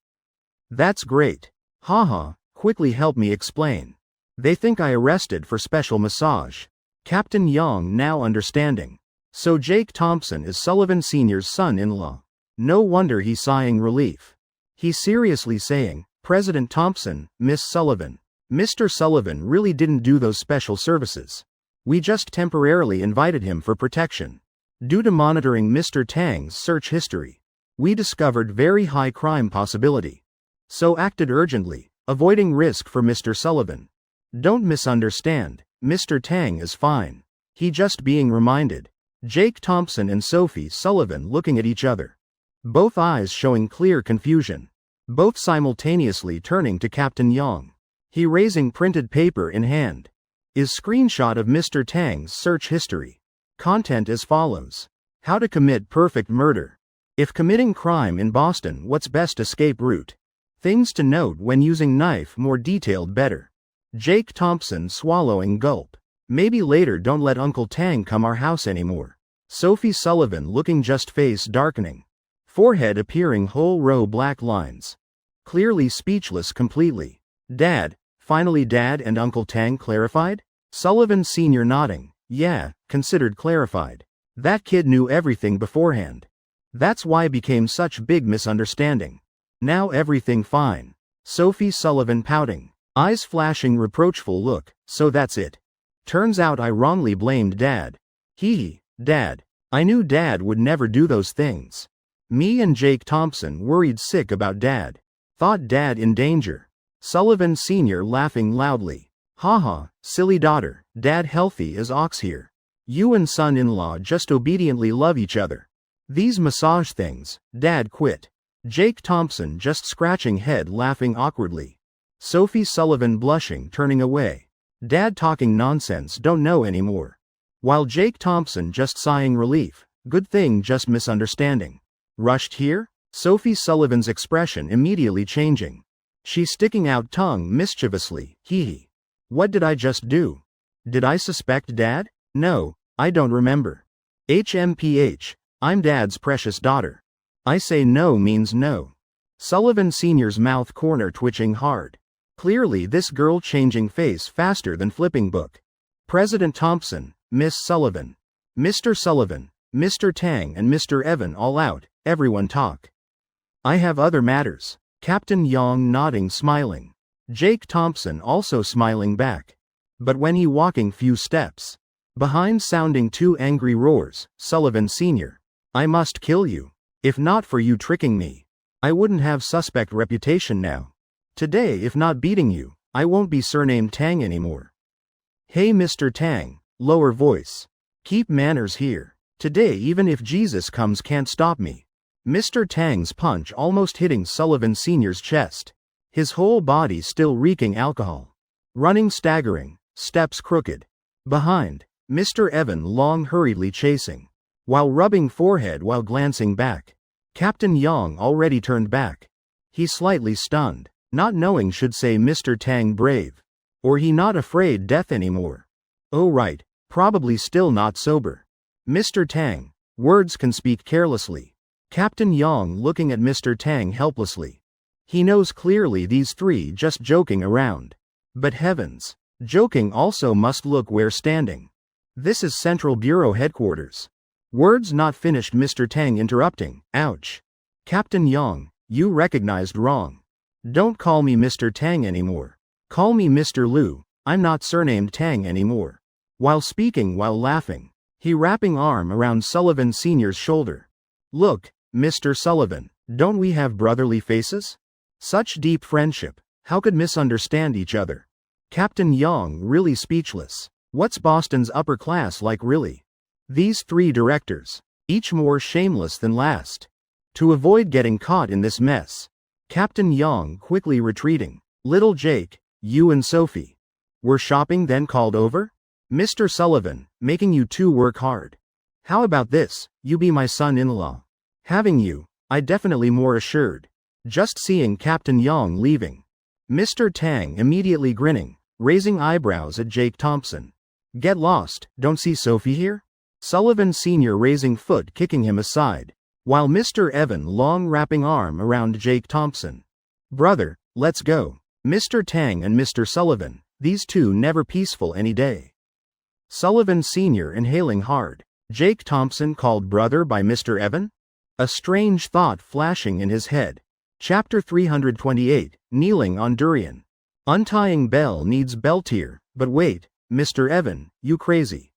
Speaker 1: That's great. Haha, quickly help me explain. They think I arrested for special massage. Captain Young now understanding. So Jake Thompson is Sullivan Sr.'s son-in-law. No wonder he's sighing relief. He's seriously saying, President Thompson, Miss Sullivan. Mr. Sullivan really didn't do those special services. We just temporarily invited him for protection. Due to monitoring Mr. Tang's search history, we discovered very high crime possibility. So acted urgently, avoiding risk for Mr. Sullivan. Don't misunderstand, Mr. Tang is fine. He just being reminded. Jake Thompson and Sophie Sullivan looking at each other. Both eyes showing clear confusion. Both simultaneously turning to Captain Young. He raising printed paper in hand. Is screenshot of Mr. Tang's search history. Content as follows. How to commit perfect murder. If committing crime in Boston, what's best escape route? Things to note when using knife, more detailed better. Jake Thompson swallowing gulp. Maybe later don't let Uncle Tang come our house anymore. Sophie Sullivan looking just face darkening. Forehead appearing whole row black lines. Clearly speechless completely. Dad, finally Dad and Uncle Tang clarified? Sullivan Sr. nodding. Yeah, considered clarified. That kid knew everything beforehand. That's why became such big misunderstanding. Now everything fine. Sophie Sullivan pouting. Eyes flashing reproachful look, so that's it. Turns out I wrongly blamed Dad. Dad. I knew Dad would never do those things. Me and Jake Thompson worried sick about Dad. Thought Dad in danger. Sullivan Sr. laughing loudly. Haha, silly daughter, Dad healthy as ox here. You and son-in-law just obediently love each other. These massage things, Dad quit. Jake Thompson just scratching head laughing awkwardly. Sophie Sullivan blushing turning away. Dad talking nonsense don't know anymore. While Jake Thompson just sighing relief, good thing just misunderstanding. Rushed here? Sophie Sullivan's expression immediately changing. She sticking out tongue mischievously, What did I just do? Did I suspect Dad? No, I don't remember. HMPH, I'm Dad's precious daughter. I say no means no. Sullivan Sr.'s mouth corner twitching hard. Clearly this girl changing face faster than flipping book. President Thompson, Miss Sullivan. Mr. Sullivan, Mr. Tang and Mr. Evan all out, everyone talk. I have other matters. Captain Young nodding smiling. Jake Thompson also smiling back. But when he walking few steps. Behind sounding two angry roars, Sullivan Sr. I must kill you. If not for you tricking me. I wouldn't have suspect reputation now. Today if not beating you, I won't be surnamed Tang anymore. Hey Mr. Tang, lower voice. Keep manners here. Today even if Jesus comes can't stop me. Mr. Tang's punch almost hitting Sullivan Sr.'s chest. His whole body still reeking alcohol. Running staggering, steps crooked. Behind, Mr. Evan Long hurriedly chasing. While rubbing forehead while glancing back. Captain Yang already turned back. He slightly stunned, not knowing should say Mr. Tang brave. Or he not afraid death anymore. Oh right, probably still not sober. Mr. Tang, words can speak carelessly. Captain Yang looking at Mr. Tang helplessly. He knows clearly these three just joking around. But heavens, joking also must look where standing. This is Central Bureau headquarters. Words not finished Mr. Tang interrupting, ouch. Captain Yang, you recognized wrong. Don't call me Mr. Tang anymore. Call me Mr. Liu, I'm not surnamed Tang anymore. While speaking while laughing, he wrapping arm around Sullivan Sr.'s shoulder. Look, Mr. Sullivan, don't we have brotherly faces? Such deep friendship, how could misunderstand each other? Captain Yang really speechless. What's Boston's upper class like really? These three directors, each more shameless than last. To avoid getting caught in this mess, Captain Yang quickly retreating. Little Jake, you and Sophie. Were shopping then called over? Mr. Sullivan, making you two work hard. How about this, you be my son-in-law. Having you, I definitely more assured. Just seeing Captain Yang leaving. Mr. Tang immediately grinning, raising eyebrows at Jake Thompson. Get lost, don't see Sophie here? Sullivan Sr. raising foot kicking him aside, while Mr. Evan Long wrapping arm around Jake Thompson. Brother, let's go. Mr. Tang and Mr. Sullivan, these two never peaceful any day. Sullivan Sr. inhaling hard. Jake Thompson called brother by Mr. Evan? A strange thought flashing in his head. Chapter 328, Kneeling on Durian. Untying bell needs beltier, but wait, Mr. Evan, you crazy.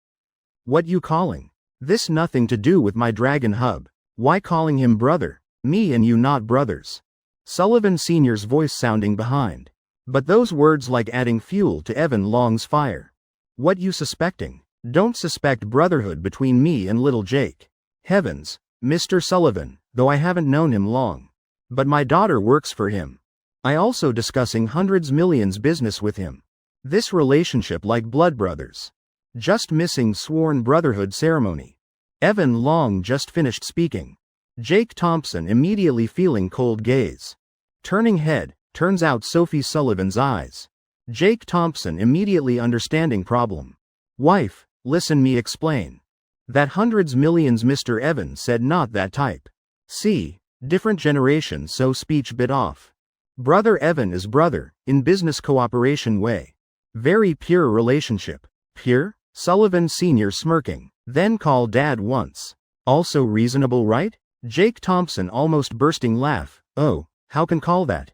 Speaker 1: What you calling? This nothing to do with my dragon hub. Why calling him brother? Me and you not brothers. Sullivan Sr.'s voice sounding behind. But those words like adding fuel to Evan Long's fire. What you suspecting? Don't suspect brotherhood between me and little Jake. Heavens, Mr. Sullivan, though I haven't known him long. But my daughter works for him. I also discussing hundreds millions business with him. This relationship like blood brothers. Just missing sworn brotherhood ceremony. Evan Long just finished speaking. Jake Thompson immediately feeling cold gaze. Turning head, turns out Sophie Sullivan's eyes. Jake Thompson immediately understanding problem. Wife, listen me explain. That hundreds millions Mr. Evan said not that type. See, different generation so speech bit off. Brother Evan is brother, in business cooperation way. Very pure relationship. Pure? Sullivan Sr. smirking, then call dad once. Also reasonable right? Jake Thompson almost bursting laugh, oh, how can call that?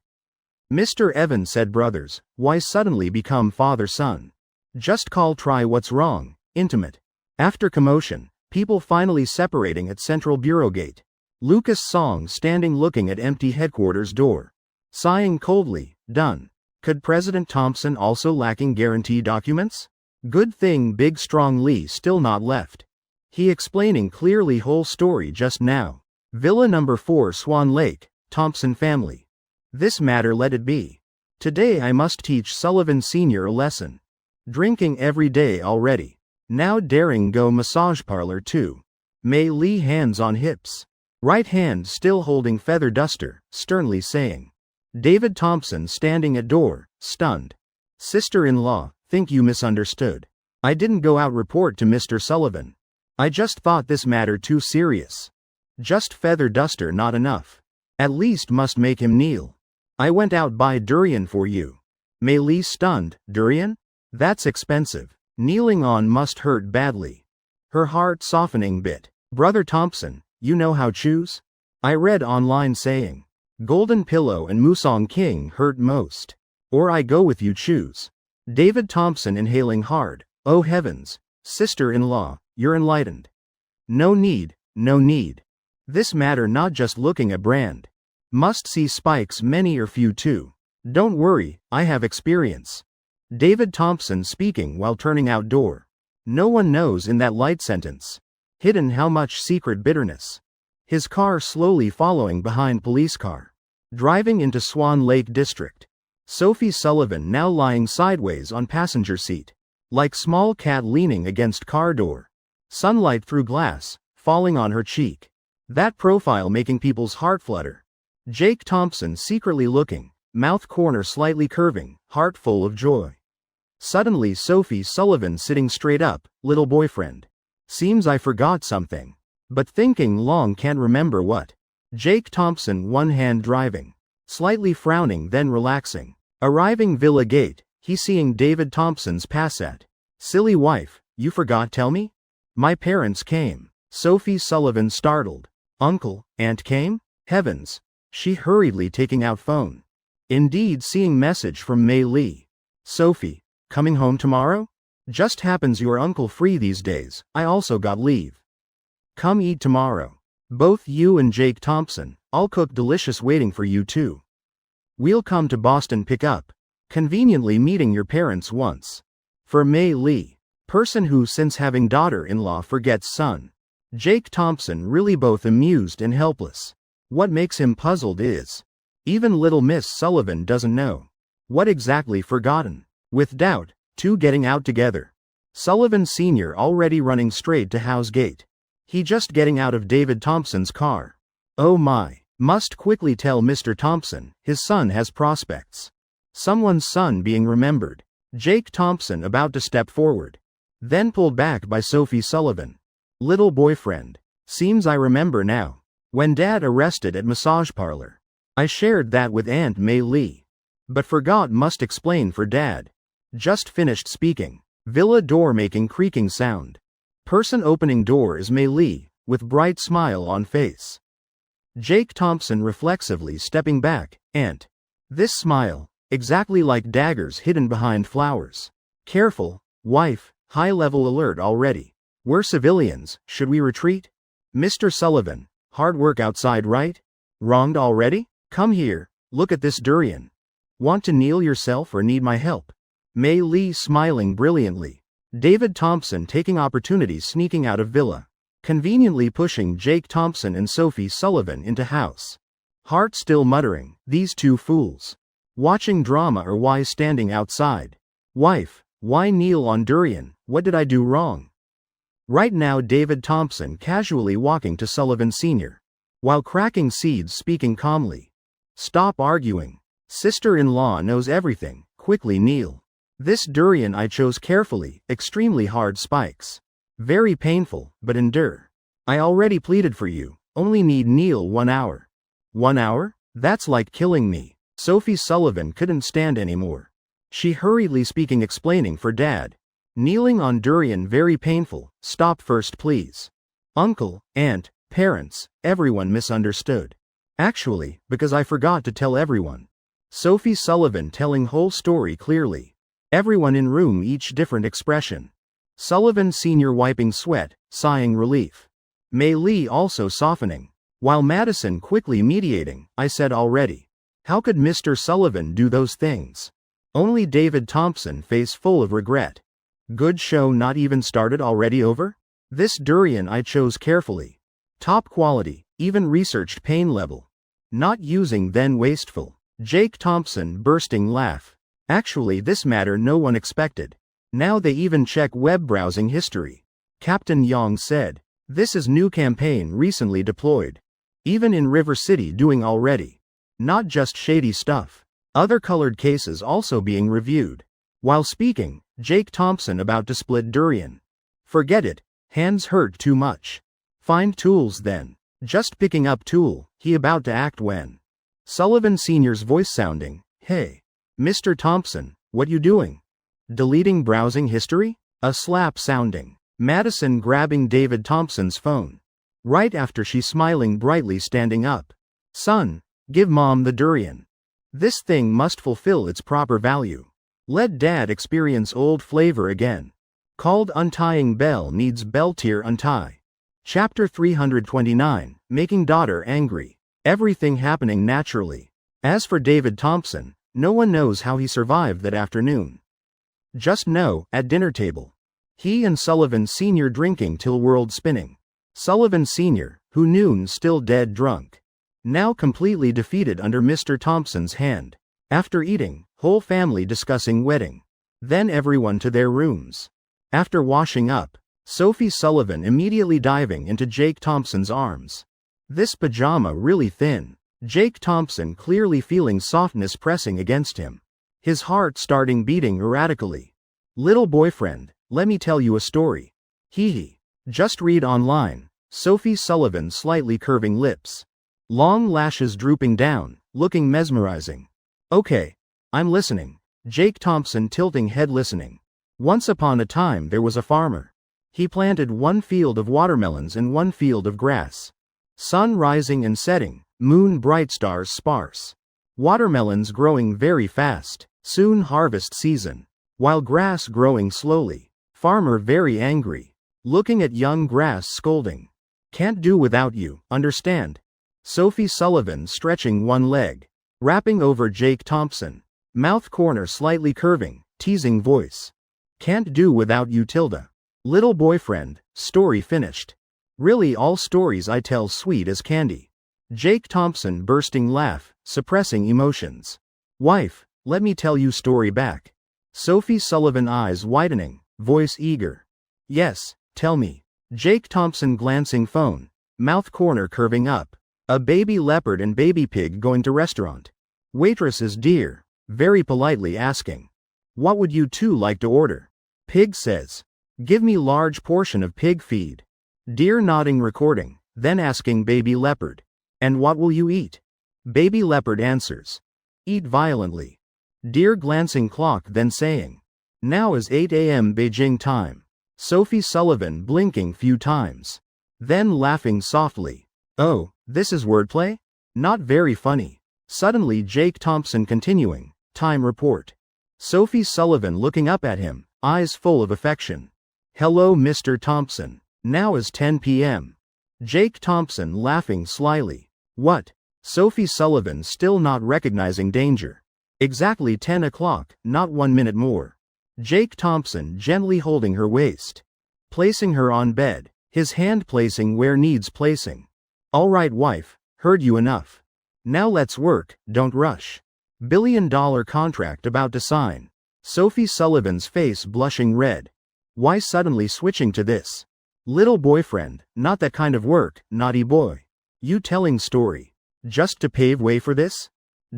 Speaker 1: Mr. Evan said brothers, why suddenly become father-son? Just call try what's wrong, intimate. After commotion, people finally separating at Central Bureau Gate. Lucas Song standing looking at empty headquarters door. Sighing coldly, done. Could President Thompson also lacking guarantee documents? Good thing Big Strong Lee still not left. He explaining clearly whole story just now. Villa number 4 Swan Lake, Thompson family. This matter let it be. Today I must teach Sullivan Sr. a lesson. Drinking every day already. Now daring go massage parlor too. Mei Lee hands on hips. Right hand still holding feather duster, sternly saying. David Thompson standing at door, stunned. Sister-in-law, think you misunderstood. I didn't go out report to Mr. Sullivan. I just thought this matter too serious. Just feather duster not enough. At least must make him kneel. I went out buy durian for you. Mei Lee stunned, durian? That's expensive. Kneeling on must hurt badly. Her heart softening bit. Brother Thompson, you know how choose? I read online saying. Golden Pillow and Musong King hurt most. Or I go with you choose. David Thompson inhaling hard. Oh heavens, sister-in-law, you're enlightened. No need, no need. This matter not just looking at brand. Must see spikes many or few too. Don't worry, I have experience. David Thompson speaking while turning outdoor. No one knows in that light sentence. Hidden how much secret bitterness. His car slowly following behind police car. Driving into Swan Lake District. Sophie Sullivan now lying sideways on passenger seat. Like small cat leaning against car door. Sunlight through glass, falling on her cheek. That profile making people's heart flutter. Jake Thompson secretly looking, mouth corner slightly curving, heart full of joy. Suddenly Sophie Sullivan sitting straight up, little boyfriend. Seems I forgot something. But thinking long can't remember what. Jake Thompson one hand driving. Slightly frowning then relaxing. Arriving Villa Gate, he seeing David Thompson's Passat. Silly wife, you forgot tell me? My parents came. Sophie Sullivan startled. Uncle, aunt came? Heavens. She hurriedly taking out phone. Indeed seeing message from Mei Lee. Sophie, coming home tomorrow? Just happens your uncle free these days, I also got leave. Come eat tomorrow. Both you and Jake Thompson, I'll cook delicious waiting for you too. We'll come to Boston pick up. Conveniently meeting your parents once. For Mei Lee. Person who since having daughter-in-law forgets son. Jake Thompson really both amused and helpless. What makes him puzzled is. Even little Miss Sullivan doesn't know. What exactly forgotten. With doubt, two getting out together. Sullivan Sr. already running straight to house gate. He just getting out of David Thompson's car. Oh my, must quickly tell Mr. Thompson, his son has prospects. Someone's son being remembered. Jake Thompson about to step forward. Then pulled back by Sophie Sullivan. Little boyfriend. Seems I remember now. When dad arrested at massage parlor. I shared that with Aunt Mei Lee. But forgot must explain for dad. Just finished speaking. Villa door making creaking sound. Person opening door is Mei Lee, with bright smile on face. Jake Thompson reflexively stepping back, Aunt. This smile, exactly like daggers hidden behind flowers. Careful, wife, high-level alert already. We're civilians, should we retreat? Mr. Sullivan, hard work outside right? Wronged already? Come here, look at this durian. Want to kneel yourself or need my help? Mei Lee smiling brilliantly. David Thompson taking opportunity sneaking out of villa. Conveniently pushing Jake Thompson and Sophie Sullivan into house. Heart still muttering, these two fools. Watching drama or why standing outside? Wife, why kneel on durian, what did I do wrong? Right now David Thompson casually walking to Sullivan Sr. While cracking seeds speaking calmly. Stop arguing. Sister-in-law knows everything, quickly kneel. This durian I chose carefully, extremely hard spikes. Very painful, but endure. I already pleaded for you, only need kneel 1 hour. 1 hour? That's like killing me. Sophie Sullivan couldn't stand anymore. She hurriedly speaking explaining for dad. Kneeling on durian very painful, stop first please. Uncle, aunt, parents, everyone misunderstood. Actually, because I forgot to tell everyone. Sophie Sullivan telling whole story clearly. Everyone in room each different expression. Sullivan Sr. wiping sweat, sighing relief. Mei Lee also softening. While Madison quickly mediating, I said already. How could Mr. Sullivan do those things? Only David Thompson face full of regret. Good show not even started already over? This durian I chose carefully. Top quality, even researched pain level. Not using then wasteful. Jake Thompson bursting laugh. Actually this matter no one expected. Now they even check web browsing history. Captain Yong said. This is new campaign recently deployed. Even in River City doing already. Not just shady stuff. Other colored cases also being reviewed. While speaking, Jake Thompson about to split durian. Forget it, hands hurt too much. Find tools then. Just picking up tool, he about to act when. Sullivan Sr.'s voice sounding, hey. Mr. Thompson, what you doing? Deleting browsing history? A slap sounding. Madison grabbing David Thompson's phone. Right after she smiling brightly standing up. Son, give mom the durian. This thing must fulfill its proper value. Let dad experience old flavor again. Called Untying Bell needs bell tier untie. Chapter 329, Making Daughter Angry. Everything happening naturally. As for David Thompson, no one knows how he survived that afternoon. Just know, at dinner table. He and Sullivan Sr. drinking till world spinning. Sullivan Sr., who noon still dead drunk. Now completely defeated under Mr. Thompson's hand. After eating, whole family discussing wedding. Then everyone to their rooms. After washing up, Sophie Sullivan immediately diving into Jake Thompson's arms. This pajama really thin. Jake Thompson clearly feeling softness pressing against him. His heart starting beating erratically. Little boyfriend, let me tell you a story. Hee hee. Just read online. Sophie Sullivan slightly curving lips. Long lashes drooping down, looking mesmerizing. Okay. I'm listening. Jake Thompson tilting head listening. Once upon a time there was a farmer. He planted one field of watermelons and one field of grass. Sun rising and setting, moon bright stars sparse. Watermelons growing very fast, soon harvest season. While grass growing slowly. Farmer very angry. Looking at young grass scolding. Can't do without you, understand? Sophie Sullivan stretching one leg. Rapping over Jake Thompson. Mouth corner slightly curving, teasing voice. Can't do without you Tilda. Little boyfriend, story finished. Really all stories I tell sweet as candy. Jake Thompson bursting laugh, suppressing emotions. Wife, let me tell you story back. Sophie Sullivan eyes widening, voice eager. Yes, tell me. Jake Thompson glancing phone, mouth corner curving up. A baby leopard and baby pig going to restaurant. Waitress is dear, very politely asking. What would you two like to order? Pig says. Give me large portion of pig feed. Deer nodding recording, then asking baby leopard. And what will you eat? Baby leopard answers. Eat violently. Deer glancing clock then saying. Now is 8 a.m. Beijing time. Sophie Sullivan blinking few times. Then laughing softly. Oh, this is wordplay? Not very funny. Suddenly Jake Thompson continuing. Time report. Sophie Sullivan looking up at him, eyes full of affection. Hello Mr. Thompson. Now is 10 p.m. Jake Thompson laughing slyly. What? Sophie Sullivan still not recognizing danger. Exactly 10 o'clock, not 1 minute more. Jake Thompson gently holding her waist. Placing her on bed, his hand placing where needs placing. All right wife, heard you enough. Now let's work, don't rush. $1 billion contract about to sign. Sophie Sullivan's face blushing red. Why suddenly switching to this? Little boyfriend, not that kind of work, naughty boy. You telling story. Just to pave way for this?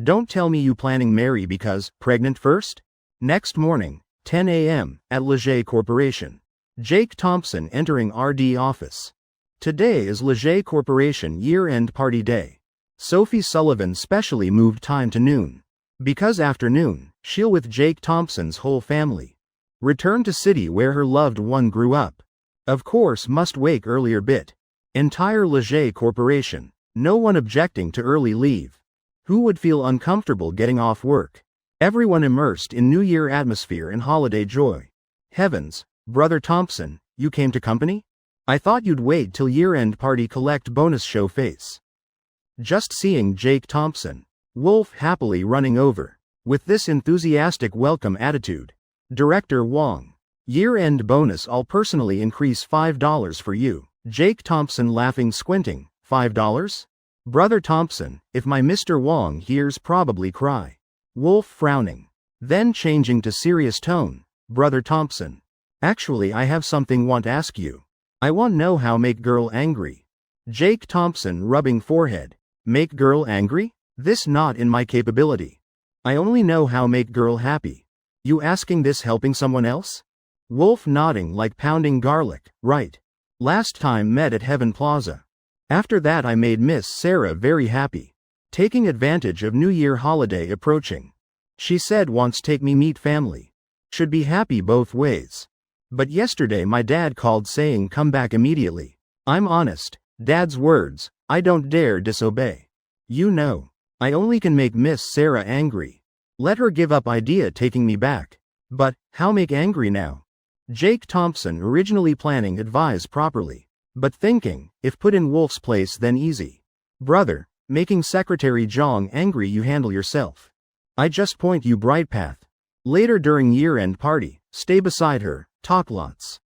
Speaker 1: Don't tell me you planning marry because, pregnant first? Next morning, 10 a.m., at Leger Corporation. Jake Thompson entering RD office. Today is Leger Corporation year-end party day. Sophie Sullivan specially moved time to noon. Because afternoon, she'll with Jake Thompson's whole family. Return to city where her loved one grew up. Of course must wake earlier bit. Entire Leger Corporation. No one objecting to early leave. Who would feel uncomfortable getting off work? Everyone immersed in New Year atmosphere and holiday joy. Heavens, Brother Thompson, you came to company? I thought you'd wait till year-end party collect bonus show face. Just seeing Jake Thompson. Wolf happily running over. With this enthusiastic welcome attitude. Director Wong. Year-end bonus I'll personally increase $5 for you. Jake Thompson laughing squinting. $5? Brother Thompson, if my Mr. Wong hears probably cry. Wolf frowning. Then changing to serious tone. Brother Thompson. Actually I have something want ask you. I want know how make girl angry. Jake Thompson rubbing forehead. Make girl angry? This not in my capability. I only know how make girl happy. You asking this helping someone else? Wolf nodding like pounding garlic, right. Last time met at Heaven Plaza. After that I made Miss Sarah very happy. Taking advantage of New Year holiday approaching. She said wants take me meet family. Should be happy both ways. But yesterday my dad called saying come back immediately. I'm honest, dad's words, I don't dare disobey. You know, I only can make Miss Sarah angry. Let her give up idea taking me back. But, how make angry now? Jake Thompson originally planning advise properly. But thinking, if put in Wolf's place then easy. Brother, making Secretary Zhang angry you handle yourself. I just point you bright path. Later during year-end party, Stay beside her, talk lots.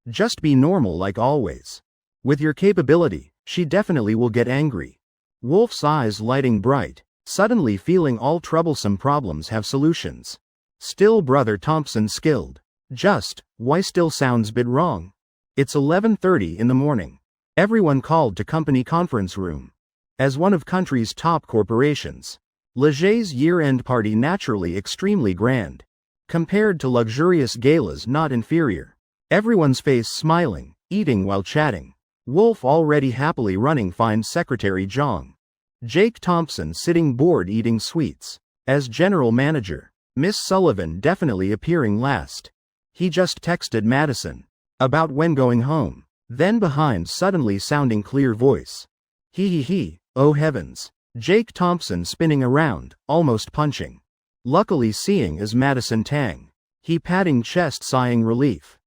Speaker 1: Just be normal like always. With your capability, she definitely will get angry. Wolf's eyes lighting bright, suddenly feeling all troublesome problems have solutions. Still brother Thompson skilled. Just, why still sounds bit wrong. It's 11:30 in the morning. Everyone called to company conference room. As one of country's top corporations, Leger's year-end party naturally extremely grand. Compared to luxurious galas not inferior. Everyone's face smiling, eating while chatting. Wolf already happily running finds Secretary Jong. Jake Thompson sitting bored eating sweets. As general manager, Miss Sullivan definitely appearing last. He just texted Madison. About when going home. Then behind suddenly sounding clear voice. He, oh heavens. Jake Thompson spinning around, almost punching. Luckily seeing is Madison Tang. He patting chest sighing relief.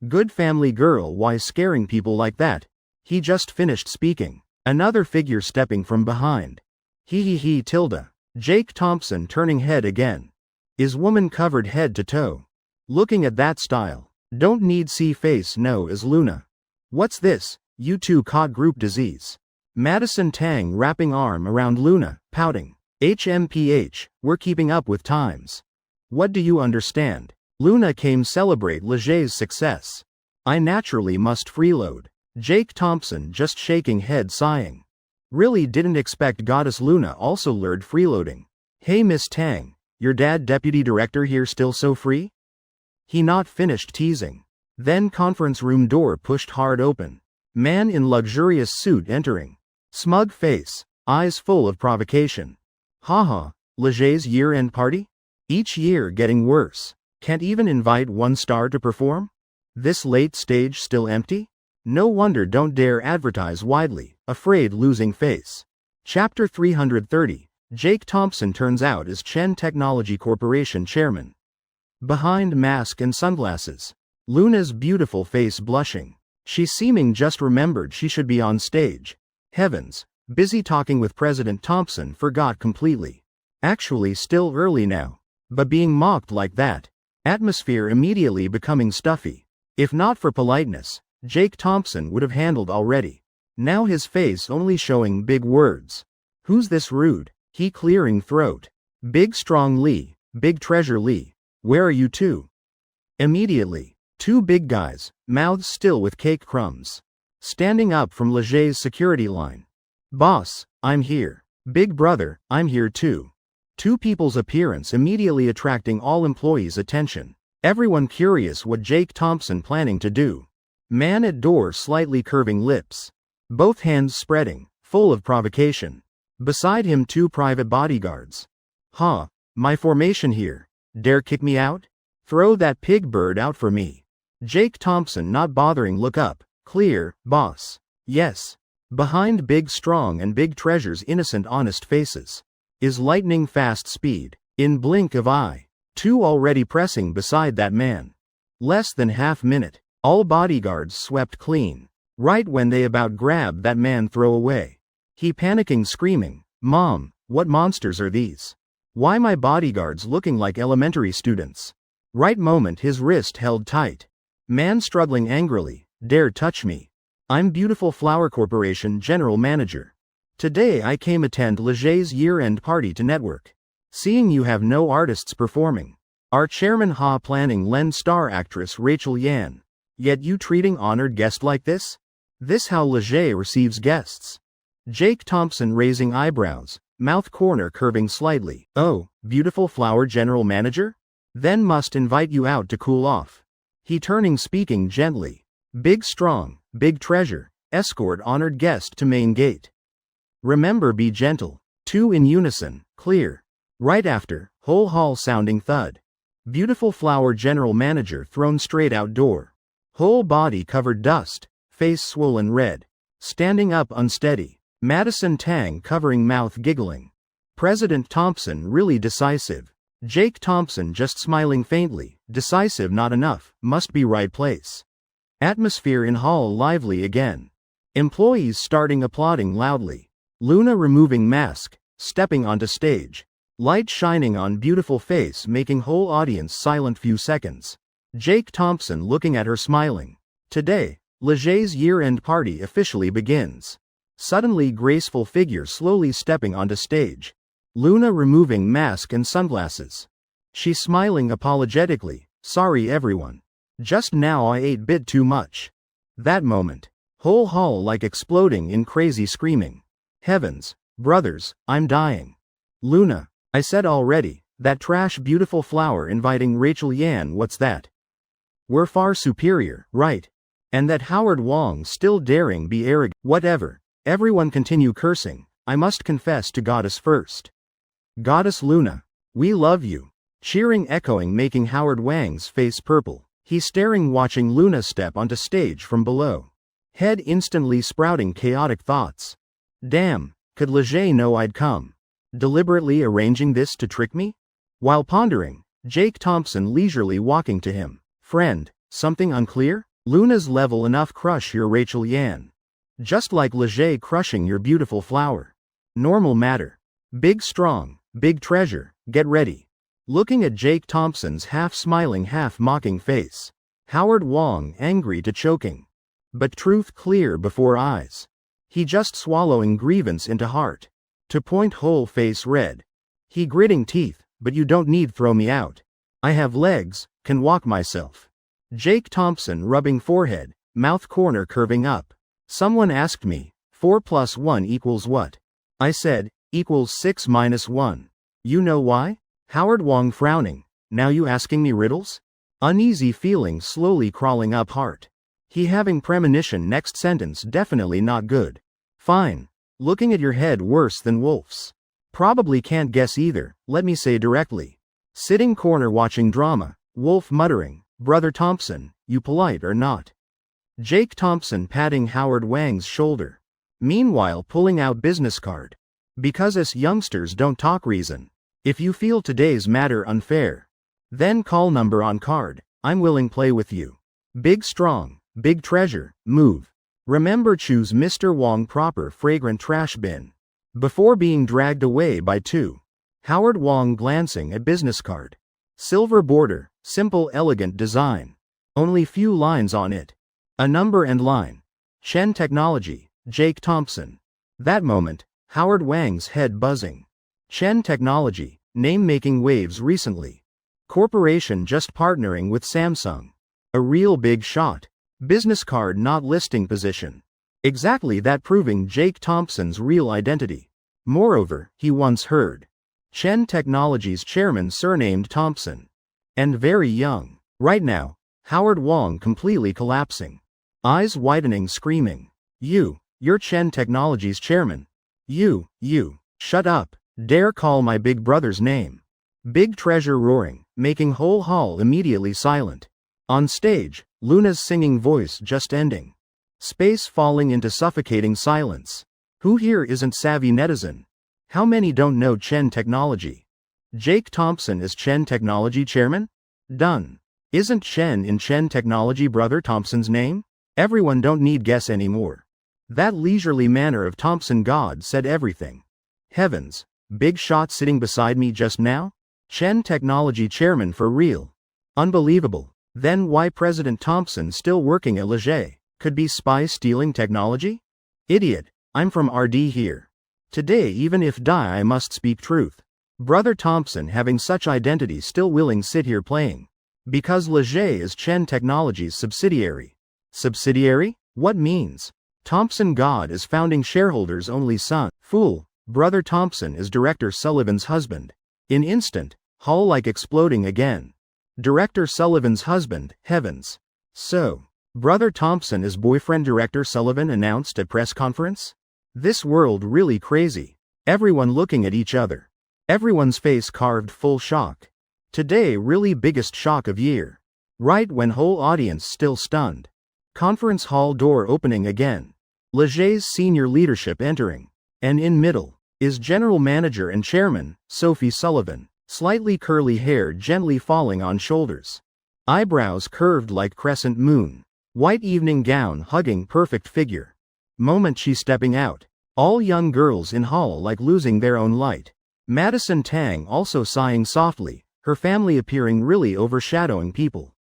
Speaker 1: Good family girl, why scaring people like that? He just finished speaking. Another figure stepping from behind. He tilde. Jake Thompson turning head again. Is woman covered head to toe. Looking at that style. Don't need see face no is Luna. What's this, you two caught group disease. Madison Tang wrapping arm around Luna, pouting. HMPH, we're keeping up with times. What do you understand? Luna came celebrate Leger's success. I naturally must freeload. Jake Thompson just shaking head sighing. Really didn't expect Goddess Luna also lured freeloading. Hey Miss Tang, your dad deputy director here still so free? He not finished teasing. Then conference room door pushed hard open. Man in luxurious suit entering. Smug face, eyes full of provocation. Haha, Leger's year-end party? Each year getting worse. Can't even invite one star to perform? This late stage still empty? No wonder don't dare advertise widely, afraid losing face. Chapter 330, Jake Thompson turns out as Chen Technology Corporation chairman. Behind mask and sunglasses. Luna's beautiful face blushing. She seeming just remembered she should be on stage. Heavens, busy talking with President Thompson forgot completely. Actually still early now. But being mocked like that. Atmosphere immediately becoming stuffy. If not for politeness, Jake Thompson would have handled already. Now his face only showing big words. Who's this rude? He clearing throat. Big strong Lee, big treasure Lee. Where are you two? Immediately. Two big guys, mouths still with cake crumbs. Standing up from Leger's security line. Boss, I'm here. Big brother, I'm here too. Two people's appearance immediately attracting all employees' attention. Everyone curious what Jake Thompson planning to do. Man at door slightly curving lips. Both hands spreading, full of provocation. Beside him two private bodyguards. Huh, my formation here. Dare kick me out? Throw that pig bird out for me. Jake Thompson not bothering look up. Clear, boss. Yes. Behind big strong and big treasures innocent honest faces. Is lightning fast speed. In blink of eye. Two already pressing beside that man. Less than half minute. All bodyguards swept clean. Right when they about grab that man throw away. He panicking screaming, Mom, what monsters are these? Why my bodyguards looking like elementary students? Right moment his wrist held tight. Man struggling angrily, dare touch me. I'm Beautiful Flower Corporation General Manager. Today I came attend Leger's year-end party to network. Seeing you have no artists performing. Our chairman Ha planning lend star actress Rachel Yan. Yet you treating honored guest like this? This how Leger receives guests. Jake Thompson raising eyebrows, mouth corner curving slightly. Oh, Beautiful Flower General Manager? Then must invite you out to cool off. He turning speaking gently. Big strong, big treasure, escort honored guest to main gate. Remember be gentle. Two in unison, clear. Right after, whole hall sounding thud. Beautiful Flower General Manager thrown straight outdoor. Whole body covered dust, face swollen red. Standing up unsteady. Madison Tang covering mouth giggling. President Thompson really decisive. Jake Thompson just smiling faintly, decisive not enough, must be right place. Atmosphere in hall lively again. Employees starting applauding loudly. Luna removing mask, stepping onto stage. Light shining on beautiful face making whole audience silent few seconds. Jake Thompson looking at her smiling. Today, Leger's year-end party officially begins. Suddenly graceful figure slowly stepping onto stage. Luna removing mask and sunglasses. She smiling apologetically, sorry everyone. Just now I ate bit too much. That moment. Whole hall like exploding in crazy screaming. Heavens, brothers, I'm dying. Luna, I said already, that trash beautiful flower inviting Rachel Yan, what's that? We're far superior, right? And that Howard Wong still daring be arrogant. Whatever. Everyone continue cursing. I must confess to Goddess first. Goddess Luna, we love you. Cheering echoing making Howard Wang's face purple. He's staring watching Luna step onto stage from below. Head instantly sprouting chaotic thoughts. Damn, could Leger know I'd come? Deliberately arranging this to trick me? While pondering, Jake Thompson leisurely walking to him. Friend, something unclear? Luna's level enough crush your Rachel Yan. Just like Leger crushing your beautiful flower. Normal matter. Big strong, big treasure, get ready. Looking at Jake Thompson's half-smiling half-mocking face. Howard Wong angry to choking. But truth clear before eyes. He just swallowing grievance into heart. To point whole face red. He gritting teeth, but you don't need throw me out. I have legs, can walk myself. Jake Thompson rubbing forehead, mouth corner curving up. Someone asked me, 4 plus 1 equals what? I said, equals 6 minus 1. You know why? Howard Wong frowning, now you asking me riddles? Uneasy feeling slowly crawling up heart. He having premonition next sentence definitely not good. Fine. Looking at your head worse than Wolf's. Probably can't guess either, let me say directly. Sitting corner watching drama, Wolf muttering, Brother Thompson, you polite or not? Jake Thompson patting Howard Wang's shoulder. Meanwhile pulling out business card. Because us youngsters don't talk reason. If you feel today's matter unfair, then call number on card, I'm willing play with you. Big strong, big treasure, move. Remember choose Mr. Wong proper fragrant trash bin. Before being dragged away by two. Howard Wong glancing at business card. Silver border, simple elegant design. Only few lines on it. A number and line. Chen Technology, Jake Thompson. That moment, Howard Wang's head buzzing. Chen Technology, name making waves recently. Corporation just partnering with Samsung. A real big shot. Business card not listing position. Exactly that proving Jake Thompson's real identity. Moreover, he once heard. Chen Technology's chairman surnamed Thompson. And very young. Right now, Howard Wong completely collapsing. Eyes widening screaming. You're Chen Technology's chairman. You, shut up, dare call my big brother's name. Big treasure roaring, making whole hall immediately silent. On stage, Luna's singing voice just ending. Space falling into suffocating silence. Who here isn't savvy netizen? How many don't know Chen Technology? Jake Thompson is Chen Technology chairman? Done. Isn't Chen in Chen Technology brother Thompson's name? Everyone don't need guess anymore. That leisurely manner of Thompson God said everything. Heavens, big shot sitting beside me just now? Chen Technology chairman for real. Unbelievable. Then why President Thompson still working at Leger? Could be spy stealing technology? Idiot, I'm from RD here. Today even if die I must speak truth. Brother Thompson having such identity still willing sit here playing. Because Leger is Chen Technology's subsidiary. Subsidiary? What means? Thompson God is founding shareholders only son. Fool, Brother Thompson is Director Sullivan's husband. In instant, hall like exploding again. Director Sullivan's husband, heavens. So, Brother Thompson is boyfriend Director Sullivan announced at press conference? This world really crazy. Everyone looking at each other. Everyone's face carved full shock. Today really biggest shock of year. Right when whole audience still stunned. Conference hall door opening again. Leger's senior leadership entering. And in middle, is General Manager and Chairman, Sophie Sullivan. Slightly curly hair gently falling on shoulders. Eyebrows curved like crescent moon. White evening gown hugging perfect figure. Moment she stepping out. All young girls in hall like losing their own light. Madison Tang also sighing softly, her family appearing really overshadowing people.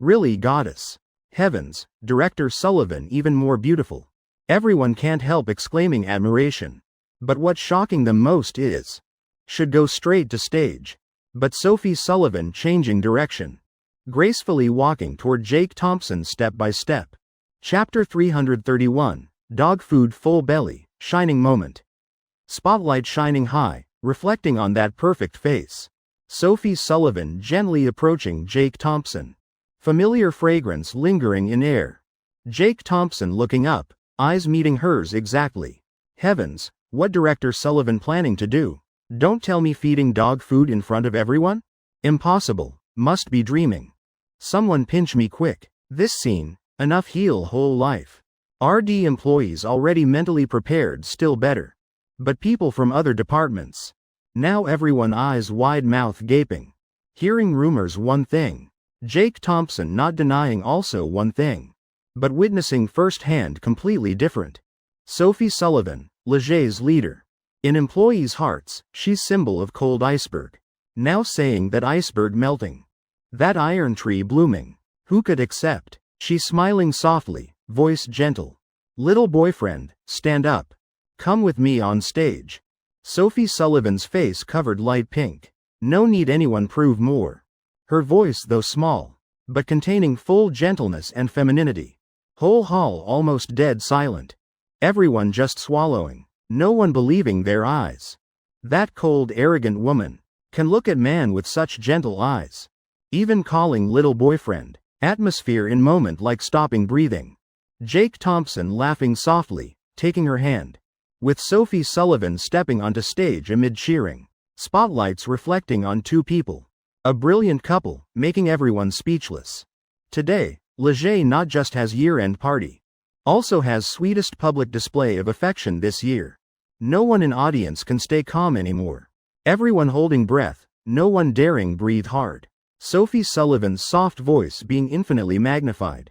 Speaker 1: Really, goddess. Heavens, Director Sullivan even more beautiful. Everyone can't help exclaiming admiration. But what's shocking them most is, should go straight to stage. But Sophie Sullivan changing direction. Gracefully walking toward Jake Thompson step by step. Chapter 331, Dog Food Full Belly, Shining Moment. Spotlight shining high, reflecting on that perfect face. Sophie Sullivan gently approaching Jake Thompson. Familiar fragrance lingering in air. Jake Thompson looking up, eyes meeting hers exactly. Heavens, what Director Sullivan planning to do? Don't tell me feeding dog food in front of everyone? Impossible, must be dreaming. Someone pinch me quick. This scene, enough heal whole life. RD employees already mentally prepared, still better. But people from other departments. Now everyone eyes wide, mouth gaping. Hearing rumors one thing. Jake Thompson not denying also one thing. But witnessing firsthand completely different. Sophie Sullivan, Leger's leader. In employees' hearts, she's symbol of cold iceberg. Now saying that iceberg melting. That iron tree blooming. Who could accept? She's smiling softly, voice gentle. Little boyfriend, stand up. Come with me on stage. Sophie Sullivan's face covered light pink. No need anyone prove more. Her voice though small, but containing full gentleness and femininity. Whole hall almost dead silent. Everyone just swallowing. No one believing their eyes. That cold, arrogant woman can look at man with such gentle eyes. Even calling little boyfriend. Atmosphere in moment like stopping breathing. Jake Thompson laughing softly, taking her hand. With Sophie Sullivan stepping onto stage amid cheering. Spotlights reflecting on two people. A brilliant couple, making everyone speechless. Today, Leger not just has year-end party. Also has sweetest public display of affection this year. No one in audience can stay calm anymore. Everyone holding breath, no one daring breathe hard. Sophie Sullivan's soft voice being infinitely magnified.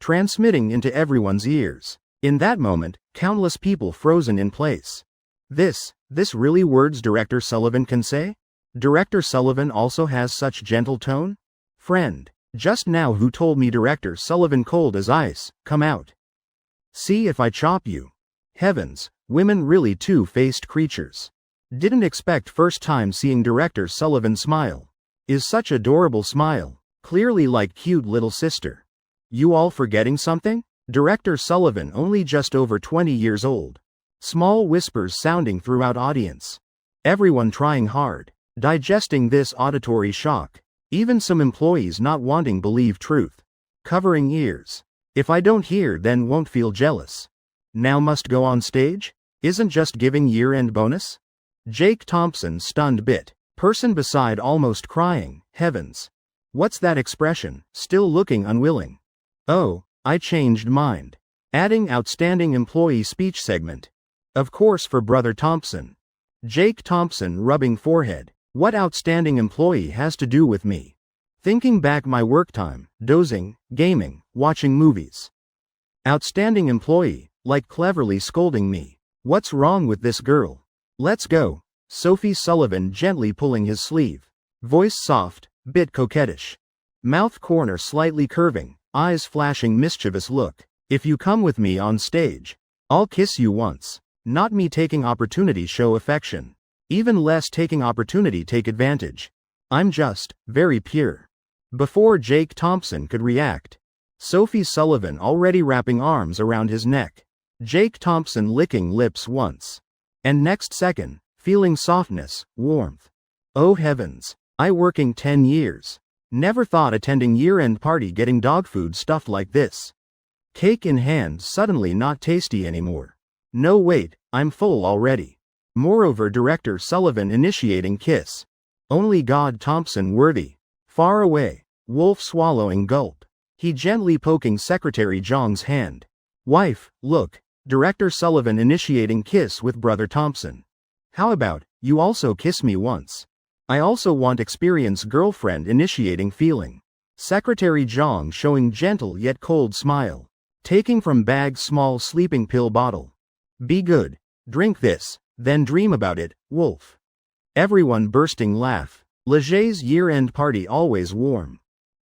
Speaker 1: Transmitting into everyone's ears. In that moment, countless people frozen in place. This really words Director Sullivan can say? Director Sullivan also has such gentle tone? Friend, just now who told me Director Sullivan cold as ice, come out. See if I chop you. Heavens, women really two-faced creatures. Didn't expect first time seeing Director Sullivan smile. Is such adorable smile, clearly like cute little sister. You all forgetting something? Director Sullivan only just over 20 years old. Small whispers sounding throughout audience. Everyone trying hard, digesting this auditory shock. Even some employees not wanting believe truth. Covering ears. If I don't hear then won't feel jealous. Now must go on stage? Isn't just giving year-end bonus? Jake Thompson stunned bit. Person beside almost crying. Heavens. What's that expression? Still looking unwilling. Oh, I changed mind. Adding outstanding employee speech segment. Of course for Brother Thompson. Jake Thompson rubbing forehead. What outstanding employee has to do with me? Thinking back my work time, dozing, gaming, watching movies. Outstanding employee, like cleverly scolding me. What's wrong with this girl? Let's go. Sophie Sullivan gently pulling his sleeve. Voice soft, bit coquettish. Mouth corner slightly curving, eyes flashing mischievous look. If you come with me on stage, I'll kiss you once. Not me taking opportunity show affection. Even less taking opportunity take advantage. I'm just, very pure. Before Jake Thompson could react, Sophie Sullivan already wrapping arms around his neck. Jake Thompson licking lips once. And next second, feeling softness, warmth. Oh heavens, I working 10 years. Never thought attending year-end party getting dog food stuffed like this. Cake in hand suddenly not tasty anymore. No wait, I'm full already. Moreover Director Sullivan initiating kiss. Only God Thompson worthy. Far away, wolf swallowing gulp. He gently poking Secretary Zhang's hand. Wife, look, Director Sullivan initiating kiss with Brother Thompson. How about, you also kiss me once? I also want experience girlfriend initiating feeling. Secretary Zhang showing gentle yet cold smile. Taking from bag small sleeping pill bottle. Be good, drink this, then dream about it, wolf. Everyone bursting laugh. Leger's year-end party always warm.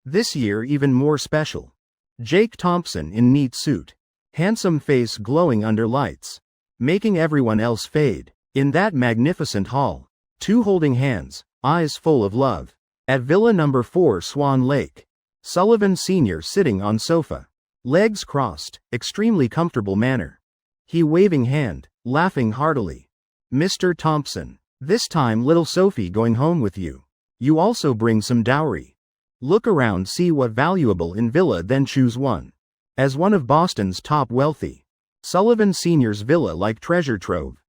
Speaker 1: This year even more special. Jake Thompson in neat suit. Handsome face glowing under lights. Making everyone else fade. In that magnificent hall. Two holding hands, eyes full of love. At Villa number 4 Swan Lake. Sullivan Sr. sitting on sofa. Legs crossed, extremely comfortable manner. He waving hand, laughing heartily. Mr. Thompson. This time little Sophie going home with you. You also bring some dowry. Look around, see what valuable in villa, then choose one. As one of Boston's top wealthy. Sullivan Sr.'s villa like treasure trove.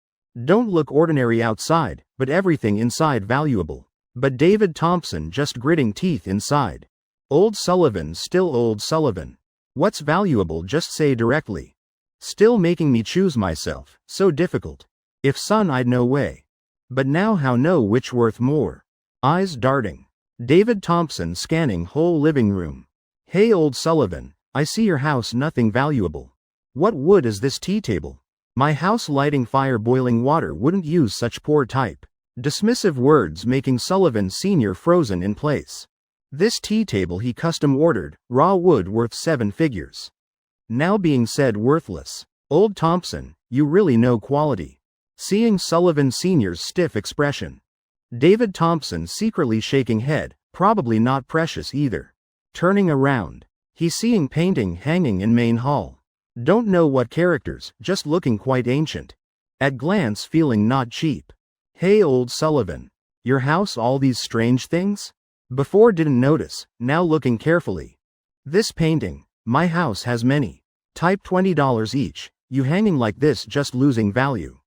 Speaker 1: Don't look ordinary outside, but everything inside valuable. But David Thompson just gritting teeth inside. Old Sullivan, still old Sullivan. What's valuable, just say directly. Still making me choose myself, so difficult. If son I'd no way. But now how know which worth more? Eyes darting. David Thompson scanning whole living room. Hey old Sullivan, I see your house nothing valuable. What wood is this tea table? My house lighting fire boiling water wouldn't use such poor type. Dismissive words making Sullivan Sr. frozen in place. This tea table he custom ordered, raw wood worth 7 figures. Now being said worthless. Old Thompson, you really know quality. Seeing Sullivan Sr.'s stiff expression. David Thompson secretly shaking head, probably not precious either. Turning around. He seeing painting hanging in main hall. Don't know what characters, just looking quite ancient. At glance feeling not cheap. Hey old Sullivan. Your house all these strange things? Before didn't notice, now looking carefully. This painting, my house has many. Type $20 each, you hanging like this just losing value.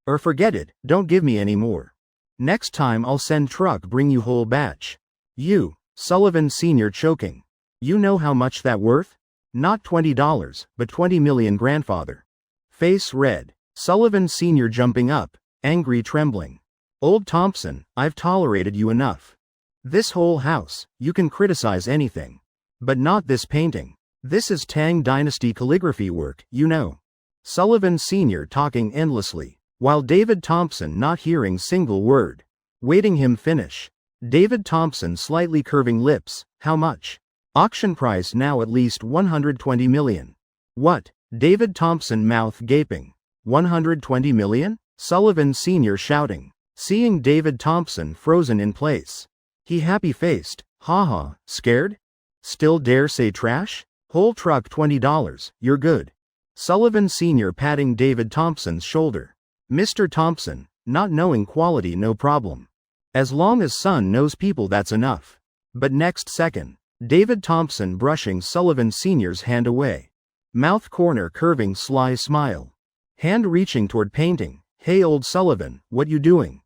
Speaker 1: Or forget it, don't give me any more. Next time I'll send truck bring you whole batch. You, Sullivan Sr. choking. You know how much that worth? Not $20, but 20 million grandfather. Face red. Sullivan Sr. jumping up, angry trembling. Old Thompson, I've tolerated you enough. This whole house, you can criticize anything. But not this painting. This is Tang Dynasty calligraphy work, you know. Sullivan Sr. talking endlessly, while David Thompson not hearing single word. Waiting him finish. David Thompson slightly curving lips, how much? Auction price now at least 120 million. What? David Thompson mouth gaping. 120 million? Sullivan Sr. shouting. Seeing David Thompson frozen in place. He happy-faced, haha, scared? Still dare say trash? Whole truck $20, you're good. Sullivan Sr. patting David Thompson's shoulder. Mr. Thompson, not knowing quality no problem. As long as son knows people that's enough. But next second. David Thompson brushing Sullivan Sr.'s hand away. Mouth corner curving sly smile. Hand reaching toward painting. Hey old Sullivan, what you doing?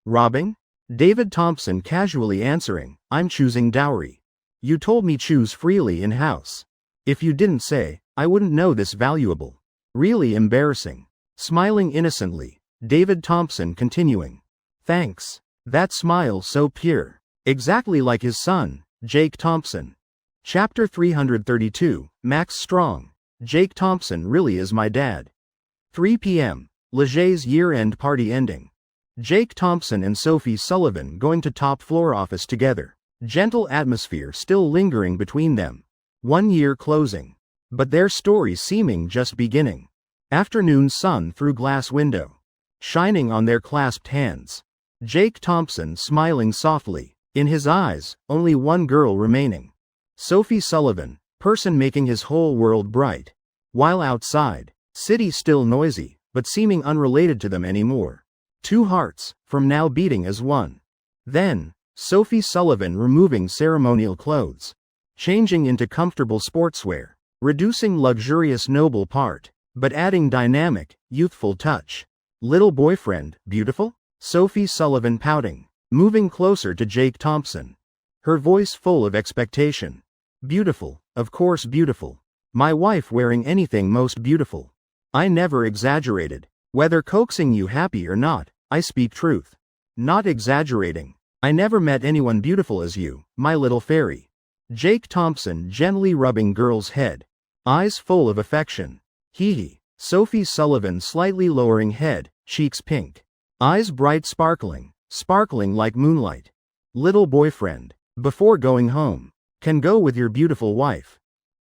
Speaker 1: Robbing? David Thompson casually answering, I'm choosing dowry. You told me choose freely in house. If you didn't say, I wouldn't know this valuable. Really embarrassing. Smiling innocently. David Thompson continuing. Thanks. That smile so pure. Exactly like his son. Jake Thompson. Chapter 332, Max Strong. Jake Thompson really is my dad. 3 p.m. Leger's year-end party ending. Jake Thompson and Sophie Sullivan going to top floor office together. Gentle atmosphere still lingering between them. 1 year closing. But their story seeming just beginning. Afternoon sun through glass window. Shining on their clasped hands. Jake Thompson smiling softly. In his eyes, only one girl remaining. Sophie Sullivan, person making his whole world bright. While outside, city still noisy, but seeming unrelated to them anymore. Two hearts, from now beating as one. Then, Sophie Sullivan removing ceremonial clothes. Changing into comfortable sportswear. Reducing luxurious noble part, but adding dynamic, youthful touch. Little boyfriend, beautiful? Sophie Sullivan pouting. Moving closer to Jake Thompson. Her voice full of expectation. Beautiful, of course beautiful. My wife wearing anything most beautiful. I never exaggerated. Whether coaxing you happy or not, I speak truth. Not exaggerating. I never met anyone beautiful as you, my little fairy. Jake Thompson gently rubbing girl's head. Eyes full of affection. Hee hee. Sophie Sullivan slightly lowering head, cheeks pink. Eyes bright sparkling like moonlight. Little boyfriend. Before going home. Can go with your beautiful wife.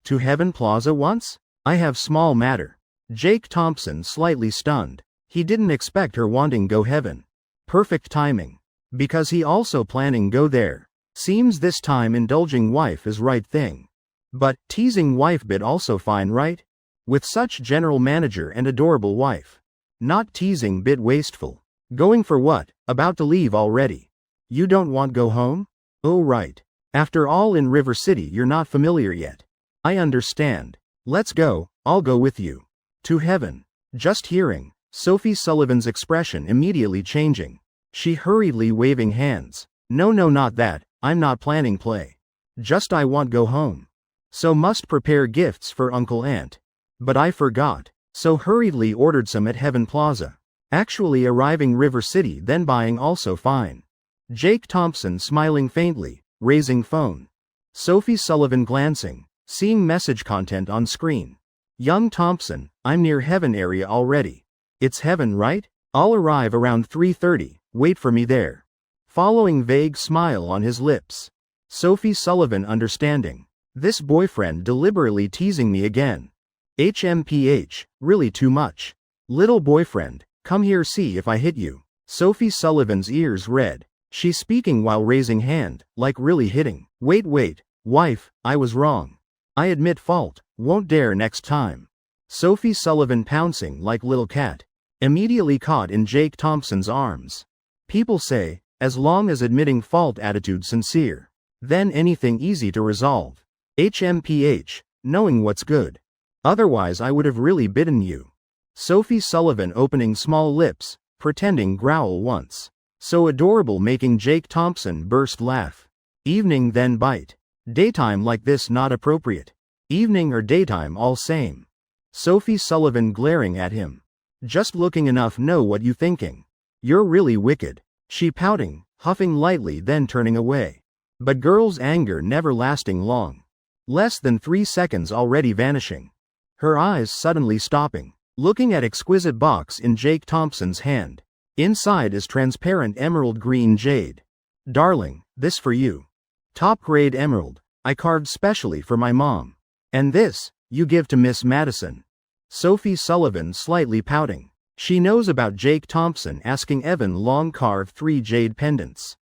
Speaker 1: To Heaven Plaza once? I have small matter. Jake Thompson slightly stunned. He didn't expect her wanting go heaven. Perfect timing. Because he also planning go there. Seems this time indulging wife is right thing. But, teasing wife bit also fine right? With such general manager and adorable wife. Not teasing bit wasteful. Going for what? About to leave already. You don't want go home? Oh right. After all in River City you're not familiar yet. I understand. Let's go, I'll go with you. To heaven. Just hearing Sophie Sullivan's expression immediately changing. She hurriedly waving hands. No not that, I'm not planning play. Just I want go home. So must prepare gifts for Uncle Aunt. But I forgot. So hurriedly ordered some at Heaven Plaza. Actually arriving River City then buying also fine. Jake Thompson smiling faintly, raising phone. Sophie Sullivan glancing, seeing message content on screen. Young Thompson, I'm near Heaven area already. It's Heaven right? I'll arrive around 3:30, wait for me there. Following vague smile on his lips. Sophie Sullivan understanding. This boyfriend deliberately teasing me again. HMPH, really too much. Little boyfriend, come here see if I hit you. Sophie Sullivan's ears red. She's speaking while raising hand, like really hitting. Wait, wife, I was wrong. I admit fault, won't dare next time. Sophie Sullivan pouncing like little cat. Immediately caught in Jake Thompson's arms. People say, as long as admitting fault attitude sincere, then anything easy to resolve. HMPH, knowing what's good. Otherwise I would have really bitten you. Sophie Sullivan opening small lips, pretending growl once. So adorable making Jake Thompson burst laugh. Evening then bite. Daytime like this not appropriate. Evening or daytime all same. Sophie Sullivan glaring at him. Just looking enough know what you thinking. You're really wicked. She pouting, huffing lightly then turning away. But girl's anger never lasting long. Less than 3 seconds already vanishing. Her eyes suddenly stopping. Looking at exquisite box in Jake Thompson's hand. Inside is transparent emerald green jade. Darling, this for you. Top grade emerald, I carved specially for my mom. And this, you give to Miss Madison. Sophie Sullivan slightly pouting. She knows about Jake Thompson asking Evan long carve 3 jade pendants.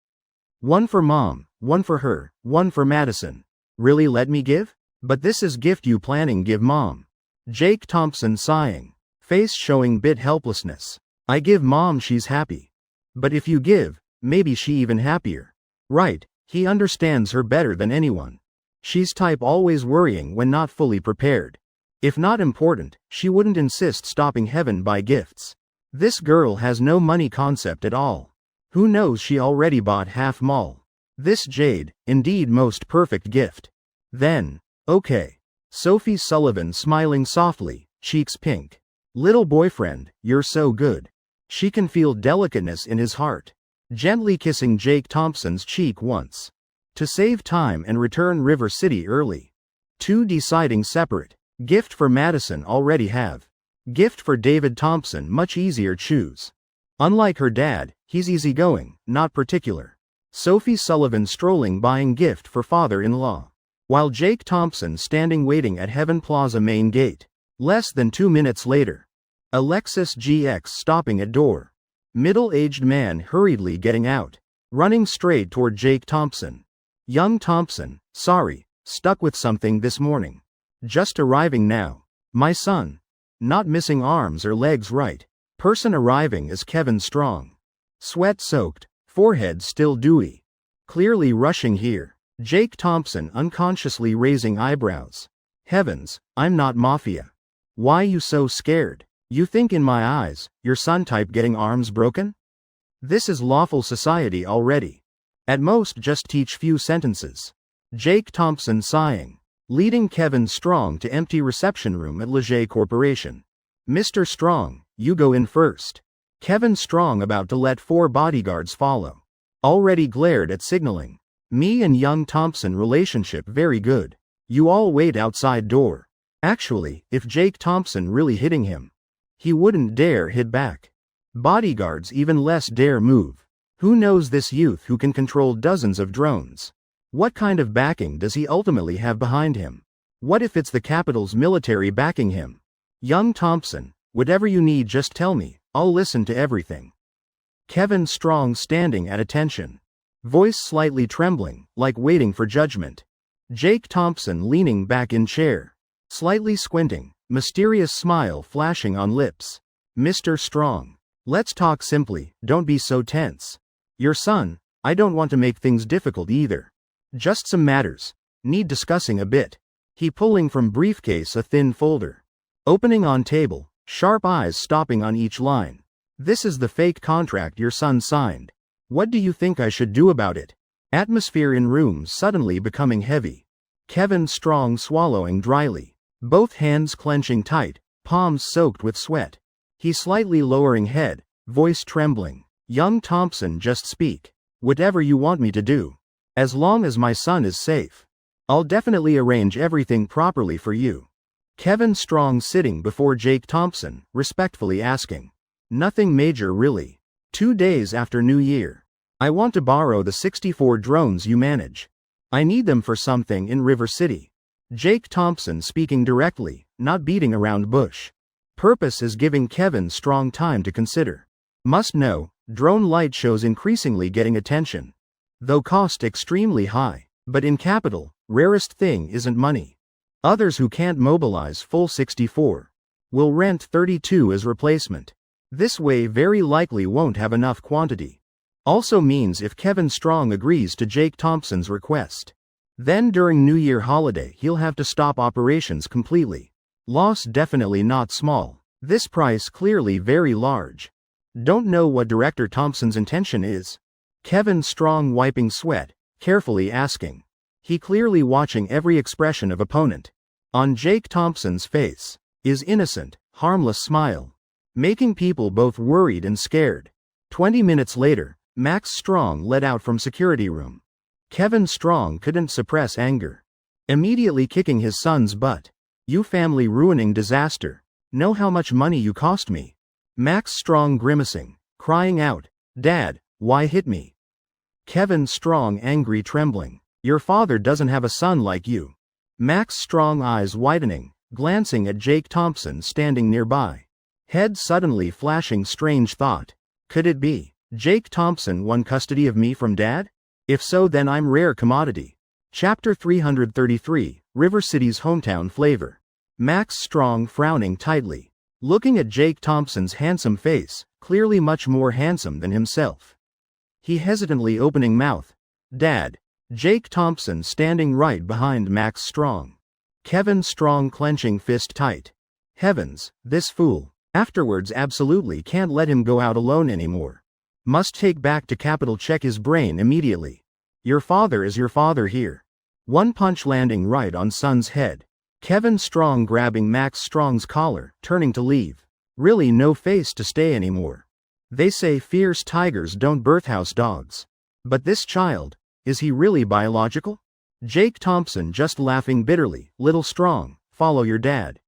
Speaker 1: One for mom, one for her, one for Madison. Really let me give? But this is gift you planning give mom. Jake Thompson sighing. Face showing bit helplessness. I give mom she's happy. But if you give, maybe she even happier. Right, he understands her better than anyone. She's type always worrying when not fully prepared. If not important, she wouldn't insist stopping Heaven by gifts. This girl has no money concept at all. Who knows she already bought half mall. This jade, indeed most perfect gift. Then, okay. Sophie Sullivan smiling softly, cheeks pink. Little boyfriend, you're so good. She can feel delicateness in his heart. Gently kissing Jake Thompson's cheek once. To save time and return River City early. 2 deciding separate. Gift for Madison already have. Gift for David Thompson much easier choose. Unlike her dad, he's easygoing, not particular. Sophie Sullivan strolling buying gift for father-in-law. While Jake Thompson standing waiting at Heaven Plaza main gate. Less than 2 minutes later. A Lexus GX stopping at door. Middle-aged man hurriedly getting out. Running straight toward Jake Thompson. Young Thompson, sorry, stuck with something this morning. Just arriving now. My son. Not missing arms or legs right. Person arriving is Kevin Strong. Sweat-soaked, forehead still dewy. Clearly rushing here. Jake Thompson unconsciously raising eyebrows. Heavens, I'm not mafia. Why you so scared? You think in my eyes, your son type getting arms broken? This is lawful society already. At most just teach few sentences. Jake Thompson sighing. Leading Kevin Strong to empty reception room at Leger Corporation. Mr. Strong, you go in first. Kevin Strong about to let 4 bodyguards follow. Already glared at signaling. Me and young Thompson relationship very good. You all wait outside door. Actually, if Jake Thompson really hitting him, he wouldn't dare hit back. Bodyguards even less dare move. Who knows this youth who can control dozens of drones? What kind of backing does he ultimately have behind him? What if it's the capital's military backing him? Young Thompson, whatever you need, just tell me, I'll listen to everything. Kevin Strong standing at attention. Voice slightly trembling, like waiting for judgment. Jake Thompson leaning back in chair. Slightly squinting, mysterious smile flashing on lips. Mr. Strong. Let's talk simply, don't be so tense. Your son, I don't want to make things difficult either. Just some matters. Need discussing a bit. He pulling from briefcase a thin folder. Opening on table, sharp eyes stopping on each line. This is the fake contract your son signed. What do you think I should do about it? Atmosphere in room suddenly becoming heavy. Kevin Strong swallowing dryly. Both hands clenching tight, palms soaked with sweat. He slightly lowering head, voice trembling. Young Thompson, just speak. Whatever you want me to do. As long as my son is safe. I'll definitely arrange everything properly for you. Kevin Strong sitting before Jake Thompson, respectfully asking. Nothing major really. 2 days after New Year. I want to borrow the 64 drones you manage. I need them for something in River City. Jake Thompson speaking directly, not beating around bush. Purpose is giving Kevin Strong time to consider. Must know, drone light shows increasingly getting attention. Though cost extremely high, but in capital, rarest thing isn't money. Others who can't mobilize full 64 will rent 32 as replacement. This way very likely won't have enough quantity. Also means if Kevin Strong agrees to Jake Thompson's request, then during New Year holiday he'll have to stop operations completely. Loss definitely not small. This price clearly very large. Don't know what Director Thompson's intention is. Kevin Strong wiping sweat, carefully asking. He clearly watching every expression of opponent. On Jake Thompson's face is innocent, harmless smile. Making people both worried and scared. 20 minutes later, Max Strong led out from security room. Kevin Strong couldn't suppress anger. Immediately kicking his son's butt. You family ruining disaster. Know how much money you cost me. Max Strong grimacing, crying out, Dad, why hit me? Kevin Strong angry trembling. Your father doesn't have a son like you. Max Strong eyes widening, glancing at Jake Thompson standing nearby. Head suddenly flashing strange thought. Could it be, Jake Thompson won custody of me from Dad? If so, then I'm rare commodity. Chapter 333, River City's hometown flavor. Max Strong frowning tightly. Looking at Jake Thompson's handsome face, clearly much more handsome than himself. He hesitantly opening mouth. Dad. Jake Thompson standing right behind Max Strong. Kevin Strong clenching fist tight. Heavens, this fool. Afterwards absolutely can't let him go out alone anymore. Must take back to capital, check his brain immediately. Your father is your father here. One punch landing right on son's head. Kevin Strong grabbing Max Strong's collar, turning to leave. Really no face to stay anymore. They say fierce tigers don't birth house dogs. But this child, is he really biological? Jake Thompson just laughing bitterly. Little Strong, follow your dad.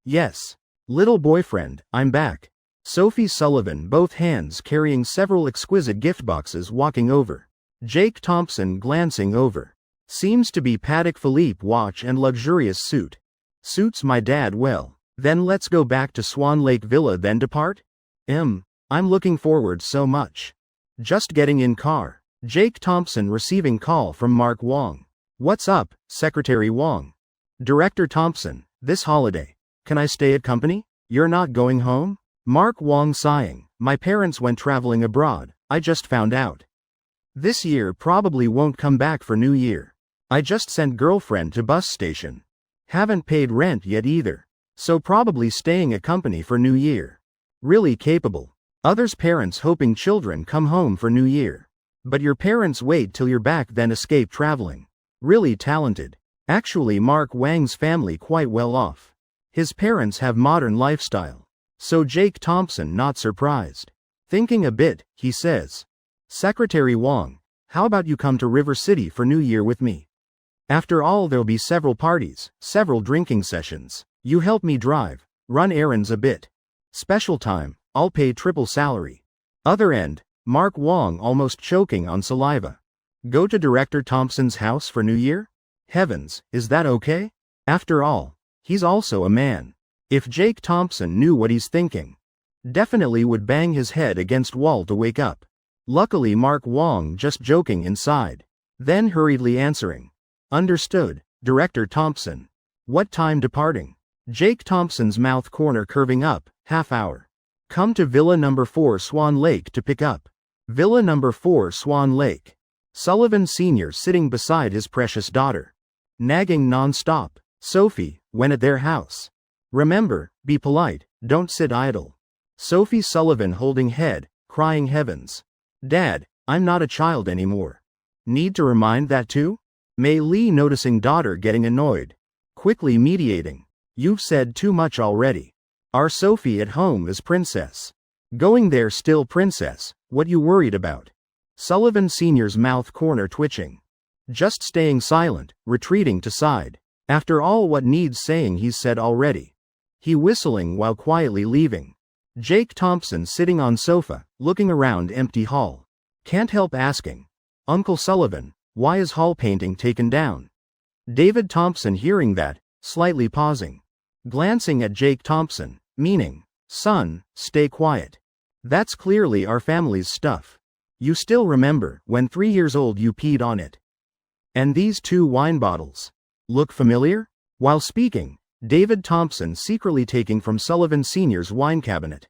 Speaker 1: Yes. Little boyfriend, I'm back. Sophie Sullivan, both hands carrying several exquisite gift boxes, walking over. Jake Thompson glancing over. Seems to be Patek Philippe watch and luxurious suit. Suits my dad well. Then let's go back to Swan Lake Villa then depart? I'm looking forward so much. Just getting in car. Jake Thompson receiving call from Mark Wong. What's up, Secretary Wong? Director Thompson, this holiday. Can I stay at company? You're not going home? Mark Wong sighing. My parents went traveling abroad, I just found out. This year probably won't come back for New Year. I just sent girlfriend to bus station. Haven't paid rent yet either. So probably staying at company for New Year. Really capable. Others' parents hoping children come home for New Year. But your parents wait till you're back then escape traveling. Really talented. Actually Mark Wang's family quite well off. His parents have modern lifestyle. So Jake Thompson not surprised. Thinking a bit, he says. Secretary Wong, how about you come to River City for New Year with me? After all there'll be several parties, several drinking sessions. You help me drive, run errands a bit. Special time, I'll pay triple salary. Other end, Mark Wong almost choking on saliva. Go to Director Thompson's house for New Year? Heavens, is that okay? After all, he's also a man. If Jake Thompson knew what he's thinking, definitely would bang his head against wall to wake up. Luckily Mark Wong just joking inside. Then hurriedly answering. Understood, Director Thompson. What time departing? Jake Thompson's mouth corner curving up, half hour. Come to Villa number 4 Swan Lake to pick up. Villa number 4 Swan Lake. Sullivan Sr. sitting beside his precious daughter. Nagging non-stop. Sophie, when at their house. Remember, be polite, don't sit idle. Sophie Sullivan holding head, crying heavens. Dad, I'm not a child anymore. Need to remind that too? Mei Lee noticing daughter getting annoyed. Quickly mediating. You've said too much already. Our Sophie at home is princess. Going there still princess, what you worried about? Sullivan Sr.'s mouth corner twitching. Just staying silent, retreating to side. After all what needs saying he's said already. He whistling while quietly leaving. Jake Thompson sitting on sofa, looking around empty hall. Can't help asking. Uncle Sullivan, why is hall painting taken down? David Thompson hearing that, slightly pausing. Glancing at Jake Thompson, meaning, son, stay quiet. That's clearly our family's stuff. You still remember when 3 years old you peed on it. And these 2 wine bottles. Look familiar? While speaking, David Thompson secretly taking from Sullivan Sr.'s wine cabinet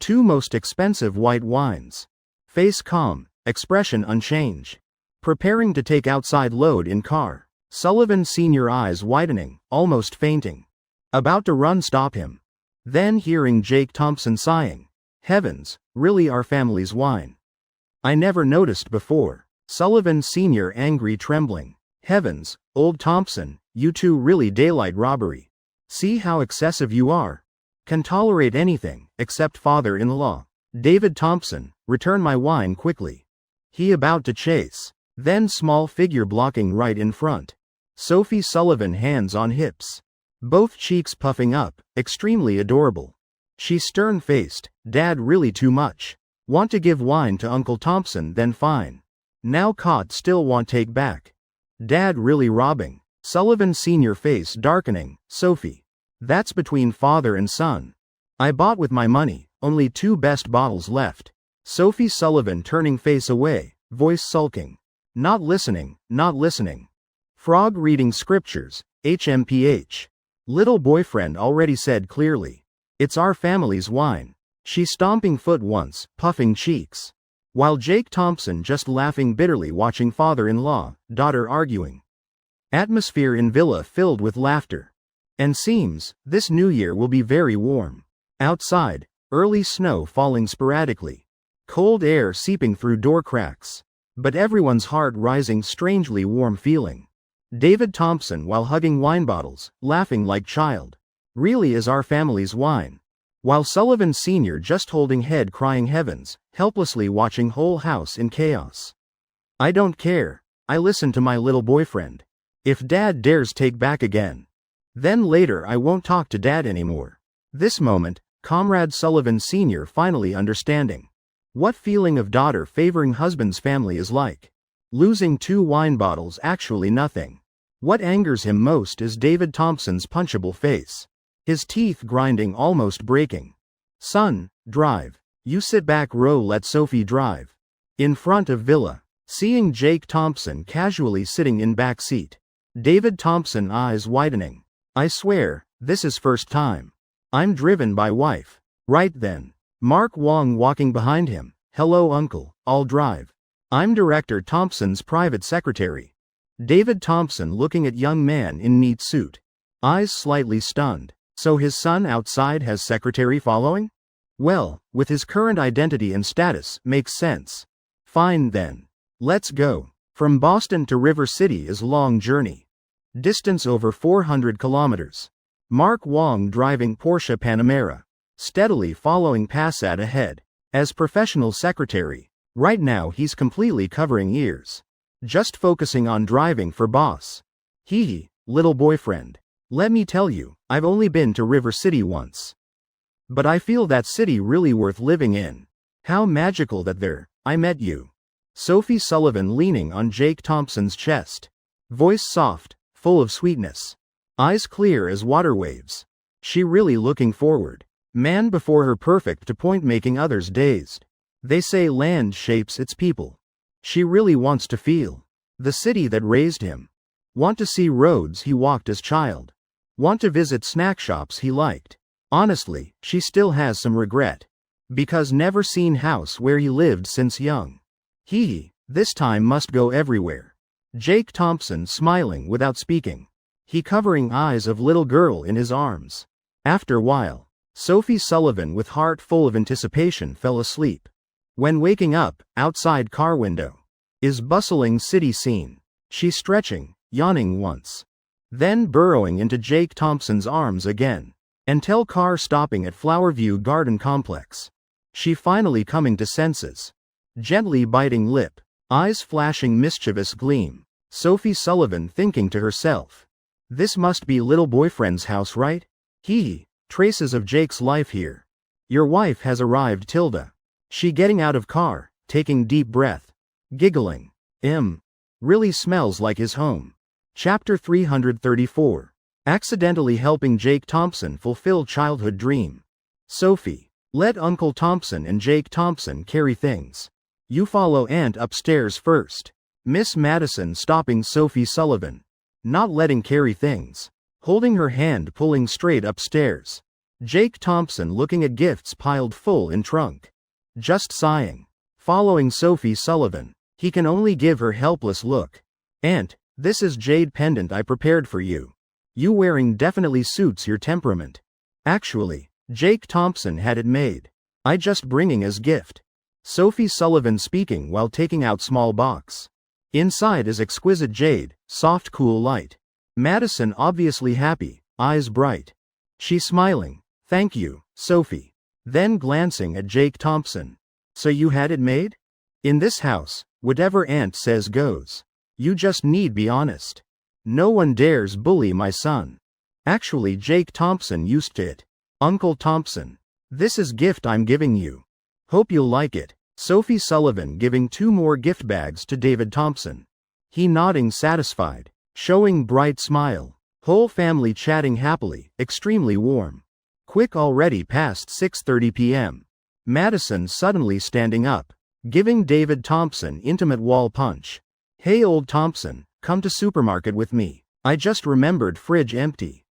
Speaker 1: 2 most expensive white wines. Face calm, expression unchanged. Preparing to take outside load in car. Sullivan Sr. eyes widening, almost fainting. About to run stop him. Then hearing Jake Thompson sighing. Heavens, really our family's wine. I never noticed before. Sullivan Sr. angry trembling. Heavens, old Thompson, you two really daylight robbery. See how excessive you are. Can tolerate anything, except father-in-law. David Thompson, return my wine quickly. He about to chase. Then small figure blocking right in front. Sophie Sullivan hands on hips. Both cheeks puffing up, extremely adorable. She stern-faced, Dad really too much. Want to give wine to Uncle Thompson then fine. Now caught still want take back. Dad really robbing. Sullivan Sr. face darkening, Sophie. That's between father and son. I bought with my money, only 2 best bottles left. Sophie Sullivan turning face away, voice sulking. Not listening, not listening. Frog reading scriptures, HMPH. Little boyfriend already said clearly. It's our family's wine. She stomping foot once, puffing cheeks. While Jake Thompson just laughing bitterly watching father-in-law, daughter arguing. Atmosphere in villa filled with laughter. And seems, this new year will be very warm. Outside, early snow falling sporadically. Cold air seeping through door cracks. But everyone's heart rising strangely warm feeling. David Thompson while hugging wine bottles, laughing like child. Really is our family's wine. While Sullivan Sr. just holding head crying heavens, helplessly watching whole house in chaos. I don't care, I listen to my little boyfriend. If Dad dares take back again. Then later I won't talk to Dad anymore. This moment, Comrade Sullivan Sr. finally understanding. What feeling of daughter favoring husband's family is like. Losing 2 wine bottles actually nothing. What angers him most is David Thompson's punchable face. His teeth grinding almost breaking. Son, drive. You sit back row let Sophie drive. In front of villa. Seeing Jake Thompson casually sitting in back seat. David Thompson eyes widening. I swear, this is first time. I'm driven by wife. Right then. Mark Wong walking behind him. Hello uncle, I'll drive. I'm Director Thompson's private secretary. David Thompson looking at young man in neat suit. Eyes slightly stunned. So his son outside has secretary following? Well, with his current identity and status, makes sense. Fine then. Let's go. From Boston to River City is long journey. Distance over 400 kilometers. Mark Wong driving Porsche Panamera. Steadily following Passat ahead. As professional secretary, right now he's completely covering ears. Just focusing on driving for boss. Hee hee, little boyfriend. Let me tell you, I've only been to River City once. But I feel that city really worth living in. How magical that there, I met you. Sophie Sullivan leaning on Jake Thompson's chest. Voice soft, full of sweetness. Eyes clear as water waves. She really looking forward. Man before her perfect to point making others dazed. They say land shapes its people. She really wants to feel the city that raised him. Want to see roads he walked as child. Want to visit snack shops he liked. Honestly, she still has some regret. Because never seen house where he lived since young. This time must go everywhere. Jake Thompson smiling without speaking. He covering eyes of little girl in his arms. After while, Sophie Sullivan with heart full of anticipation fell asleep. When waking up, outside car window. Is bustling city scene. She stretching, yawning once. Then burrowing into Jake Thompson's arms again. Until car stopping at Flowerview Garden Complex. She finally coming to senses. Gently biting lip. Eyes flashing mischievous gleam. Sophie Sullivan thinking to herself. This must be little boyfriend's house, right? Traces of Jake's life here. Your wife has arrived, Tilda. She getting out of car, taking deep breath. Giggling. Really smells like his home. Chapter 334. Accidentally helping Jake Thompson fulfill childhood dream. Sophie. Let Uncle Thompson and Jake Thompson carry things. You follow Aunt upstairs first. Miss Madison stopping Sophie Sullivan. Not letting carry things. Holding her hand pulling straight upstairs. Jake Thompson looking at gifts piled full in trunk. Just sighing. Following Sophie Sullivan. He can only give her helpless look. Aunt, this is jade pendant I prepared for you. You wearing definitely suits your temperament. Actually, Jake Thompson had it made. I just bringing as gift. Sophie Sullivan speaking while taking out small box. Inside is exquisite jade, soft cool light. Madison obviously happy, eyes bright. She smiling. Thank you, Sophie. Then glancing at Jake Thompson. So you had it made? In this house, whatever Aunt says goes. You just need be honest. No one dares bully my son. Actually Jake Thompson used to it. Uncle Thompson. This is gift I'm giving you. Hope you'll like it. Sophie Sullivan giving 2 more gift bags to David Thompson. He nodding satisfied. Showing bright smile. Whole family chatting happily, extremely warm. Quick already past 6:30 p.m. Madison suddenly standing up. Giving David Thompson intimate wall punch. Hey old Thompson, come to supermarket with me. I just remembered fridge empty.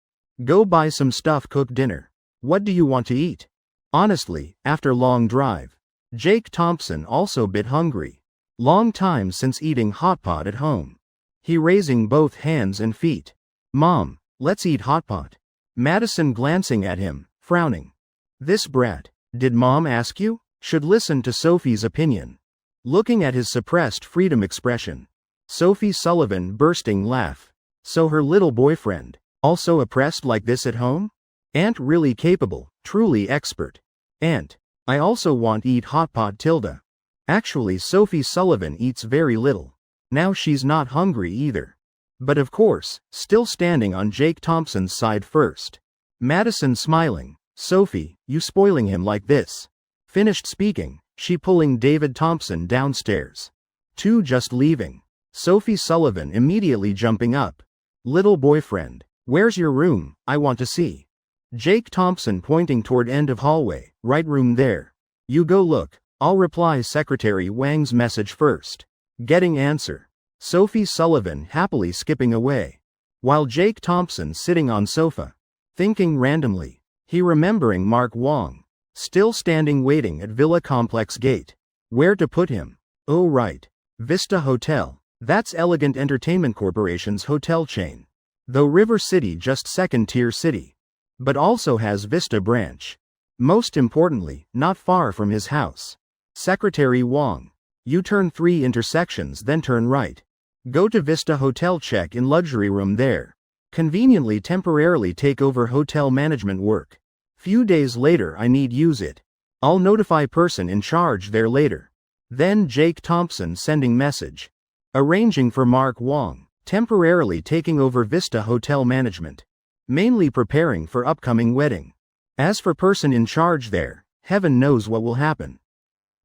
Speaker 1: Go buy some stuff cook dinner. What do you want to eat? Honestly, after long drive. Jake Thompson also bit hungry. Long time since eating hot pot at home. He raising both hands and feet. Mom, let's eat hot pot. Madison glancing at him, frowning. This brat, did mom ask you? Should listen to Sophie's opinion. Looking at his suppressed freedom expression. Sophie Sullivan bursting laugh. So her little boyfriend, also oppressed like this at home? Aunt really capable, truly expert. Aunt, I also want eat hot pot Tilda. Actually Sophie Sullivan eats very little. Now she's not hungry either. But of course, still standing on Jake Thompson's side first. Madison smiling. Sophie, you spoiling him like this. Finished speaking, she pulling David Thompson downstairs. 2 just leaving. Sophie Sullivan immediately jumping up. Little boyfriend, where's your room? I want to see. Jake Thompson pointing toward end of hallway, right room there. You go look, I'll reply Secretary Wang's message first. Getting answer. Sophie Sullivan happily skipping away. While Jake Thompson sitting on sofa. Thinking randomly. He remembering Mark Wong. Still standing waiting at Villa Complex gate. Where to put him? Oh right. Vista Hotel. That's Elegant Entertainment Corporation's hotel chain. Though River City just second-tier city. But also has Vista branch. Most importantly, not far from his house. Secretary Wong. You turn 3 intersections then turn right. Go to Vista Hotel, check in luxury room there. Conveniently temporarily take over hotel management work. Few days later I need use it. I'll notify person in charge there later. Then Jake Thompson sending message. Arranging for Mark Wong, temporarily taking over Vista Hotel management. Mainly preparing for upcoming wedding. As for person in charge there, heaven knows what will happen.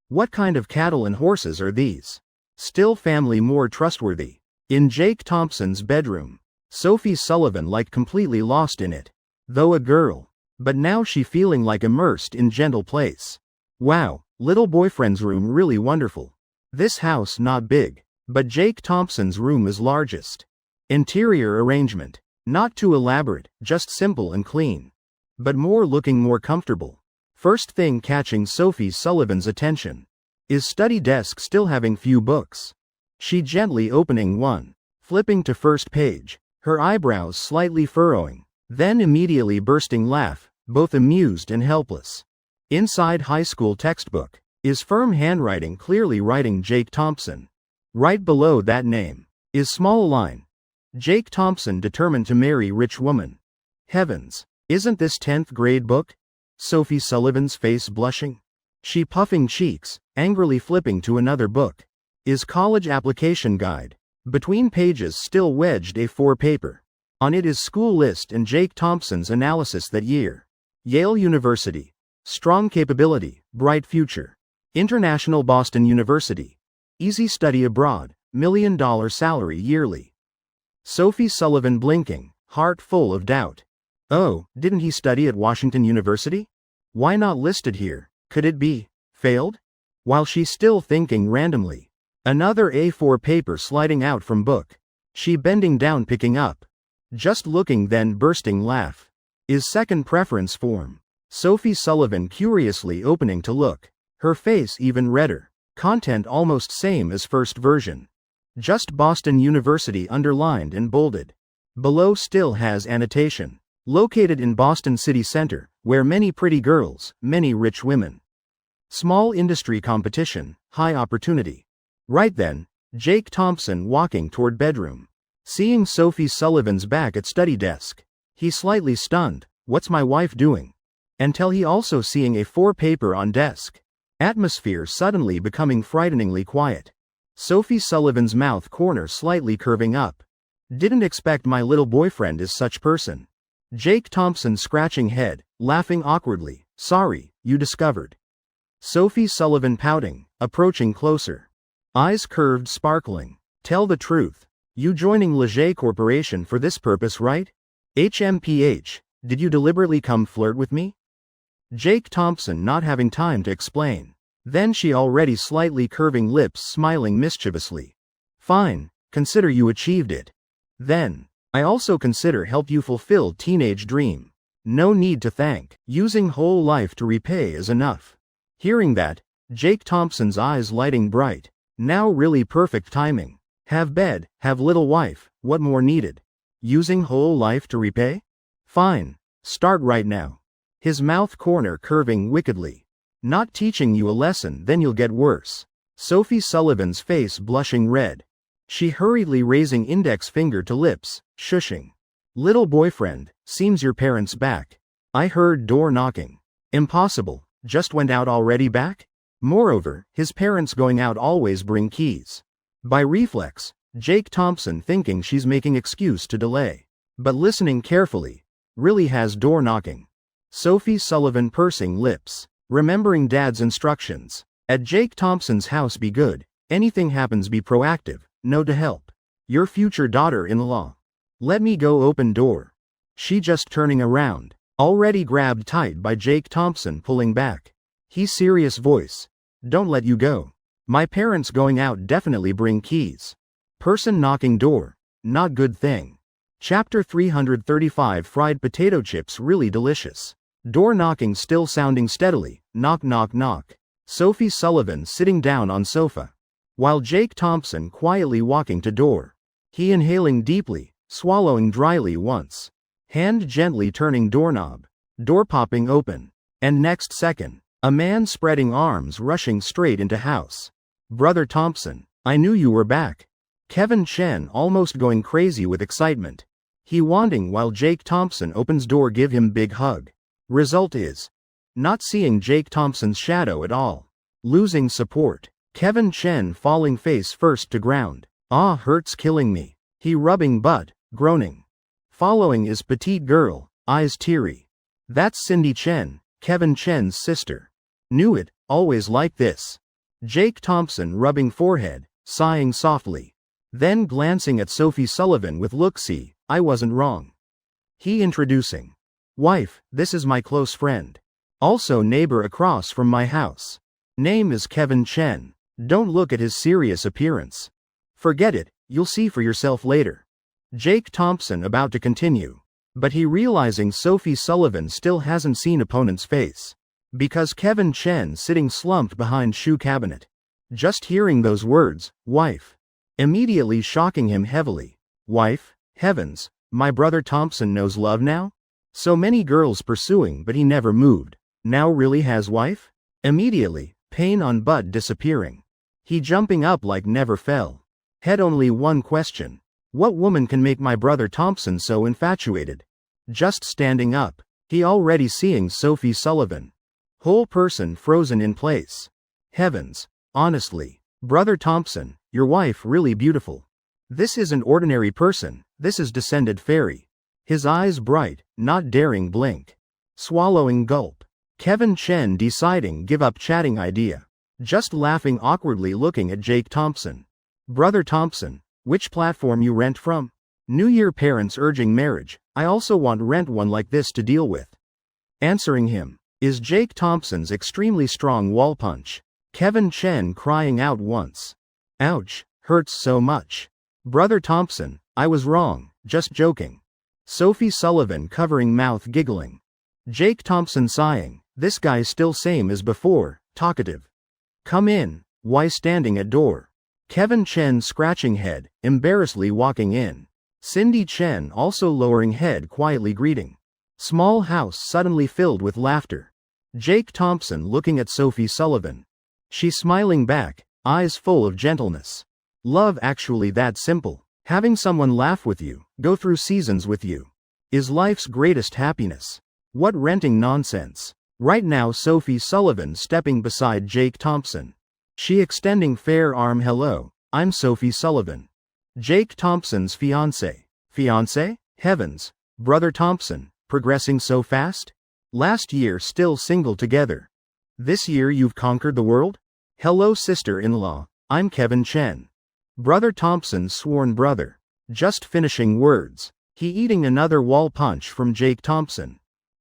Speaker 1: What kind of cattle and horses are these? Still family more trustworthy. In Jake Thompson's bedroom, Sophie Sullivan like completely lost in it. Though a girl. But now she feeling like immersed in gentle place. Wow, little boyfriend's room really wonderful. This house not big, but Jake Thompson's room is largest. Interior arrangement. Not too elaborate, just simple and clean. But looking more comfortable. First thing catching Sophie Sullivan's attention is study desk still having few books. She gently opening one, flipping to first page, her eyebrows slightly furrowing, then immediately bursting laugh, both amused and helpless. Inside high school textbook is firm handwriting clearly writing Jake Thompson. Right below that name is small line. Jake Thompson determined to marry rich woman. Heavens, isn't this 10th grade book? Sophie Sullivan's face blushing. She puffing cheeks, angrily flipping to another book. Is college application guide. Between pages still wedged A4 paper. On it is school list and Jake Thompson's analysis that year. Yale University. Strong capability, bright future. International Boston University. Easy study abroad, $1 million salary yearly. Sophie Sullivan blinking, heart full of doubt. Oh, didn't he study at Washington University? Why not listed here? Could it be failed? While she's still thinking randomly, another A4 paper sliding out from book. She bending down picking up. Just looking then bursting laugh. Is second preference form. Sophie Sullivan curiously opening to look. Her face even redder. Content almost same as first version. Just Boston University underlined and bolded. Below still has annotation. Located in Boston City Center, where many pretty girls, many rich women. Small industry competition, high opportunity. Right then, Jake Thompson walking toward bedroom. Seeing Sophie Sullivan's back at study desk. He slightly stunned, what's my wife doing? Until he also seeing A4 paper on desk. Atmosphere suddenly becoming frighteningly quiet. Sophie Sullivan's mouth corner slightly curving up. Didn't expect my little boyfriend is such person. Jake Thompson scratching head, laughing awkwardly. Sorry, you discovered. Sophie Sullivan pouting, approaching closer. Eyes curved sparkling. Tell the truth. You joining Leger Corporation for this purpose, right? HMPH, did you deliberately come flirt with me? Jake Thompson not having time to explain. Then she already slightly curving lips smiling mischievously. Fine, consider you achieved it. Then, I also consider help you fulfill teenage dream. No need to thank. Using whole life to repay is enough. Hearing that, Jake Thompson's eyes lighting bright. Now really perfect timing. Have bed, have little wife, what more needed? Using whole life to repay? Fine. Start right now. His mouth corner curving wickedly. Not teaching you a lesson then you'll get worse. Sophie Sullivan's face blushing red. She hurriedly raising index finger to lips, shushing. Little boyfriend, seems your parents back. I heard door knocking. Impossible, just went out already back? Moreover, his parents going out always bring keys. By reflex, Jake Thompson thinking she's making excuse to delay. But listening carefully, really has door knocking. Sophie Sullivan pursing lips, remembering dad's instructions. At Jake Thompson's house be good, anything happens be proactive, no to help. Your future daughter-in-law. Let me go open door. She just turning around, already grabbed tight by Jake Thompson pulling back. He serious voice. Don't let you go. My parents going out definitely bring keys. Person knocking door. Not good thing. Chapter 335 Fried potato chips really delicious. Door knocking still sounding steadily. Knock knock knock. Sophie Sullivan sitting down on sofa. While Jake Thompson quietly walking to door. He inhaling deeply, swallowing dryly once. Hand gently turning doorknob. Door popping open. And next second, a man spreading arms rushing straight into house. Brother Thompson, I knew you were back. Kevin Chen almost going crazy with excitement. He wanting while Jake Thompson opens door give him big hug. Result is, not seeing Jake Thompson's shadow at all. Losing support. Kevin Chen falling face first to ground. Ah, hurts killing me. He rubbing butt, groaning. Following is petite girl, eyes teary. That's Cindy Chen, Kevin Chen's sister. Knew it, always like this. Jake Thompson rubbing forehead, sighing softly. Then glancing at Sophie Sullivan with look-see, I wasn't wrong. He introducing. Wife, this is my close friend. Also neighbor across from my house. Name is Kevin Chen. Don't look at his serious appearance. Forget it, you'll see for yourself later. Jake Thompson about to continue. But he realizing Sophie Sullivan still hasn't seen opponent's face. Because Kevin Chen sitting slumped behind shoe cabinet. Just hearing those words, wife. Immediately shocking him heavily. Wife, heavens, my brother Thompson knows love now? So many girls pursuing but he never moved. Now really has wife? Immediately, pain on butt disappearing. He jumping up like never fell. Had only one question. What woman can make my brother Thompson so infatuated? Just standing up, he already seeing Sophie Sullivan. Whole person frozen in place. Heavens, honestly, brother Thompson, your wife really beautiful. This isn't ordinary person, this is descended fairy. His eyes bright, not daring blink. Swallowing gulp. Kevin Chen deciding give up chatting idea. Just laughing awkwardly looking at Jake Thompson. Brother Thompson, which platform you rent from? New Year parents urging marriage, I also want rent one like this to deal with. Answering him, is Jake Thompson's extremely strong wall punch. Kevin Chen crying out once. Ouch, hurts so much. Brother Thompson, I was wrong, just joking. Sophie Sullivan covering mouth giggling. Jake Thompson sighing, this guy still same as before, talkative. Come in, why standing at door? Kevin Chen scratching head, embarrassedly walking in. Cindy Chen also lowering head quietly greeting. Small house suddenly filled with laughter. Jake Thompson looking at Sophie Sullivan. She smiling back, eyes full of gentleness. Love actually that simple. Having someone laugh with you, go through seasons with you, is life's greatest happiness. What renting nonsense. Right now Sophie Sullivan stepping beside Jake Thompson. She extending fair arm. Hello, I'm Sophie Sullivan. Jake Thompson's fiancé. Fiancé? Heavens. Brother Thompson, progressing so fast? Last year still single together. This year you've conquered the world? Hello sister-in-law, I'm Kevin Chen. Brother Thompson's sworn brother. Just finishing words. He eating another wall punch from Jake Thompson.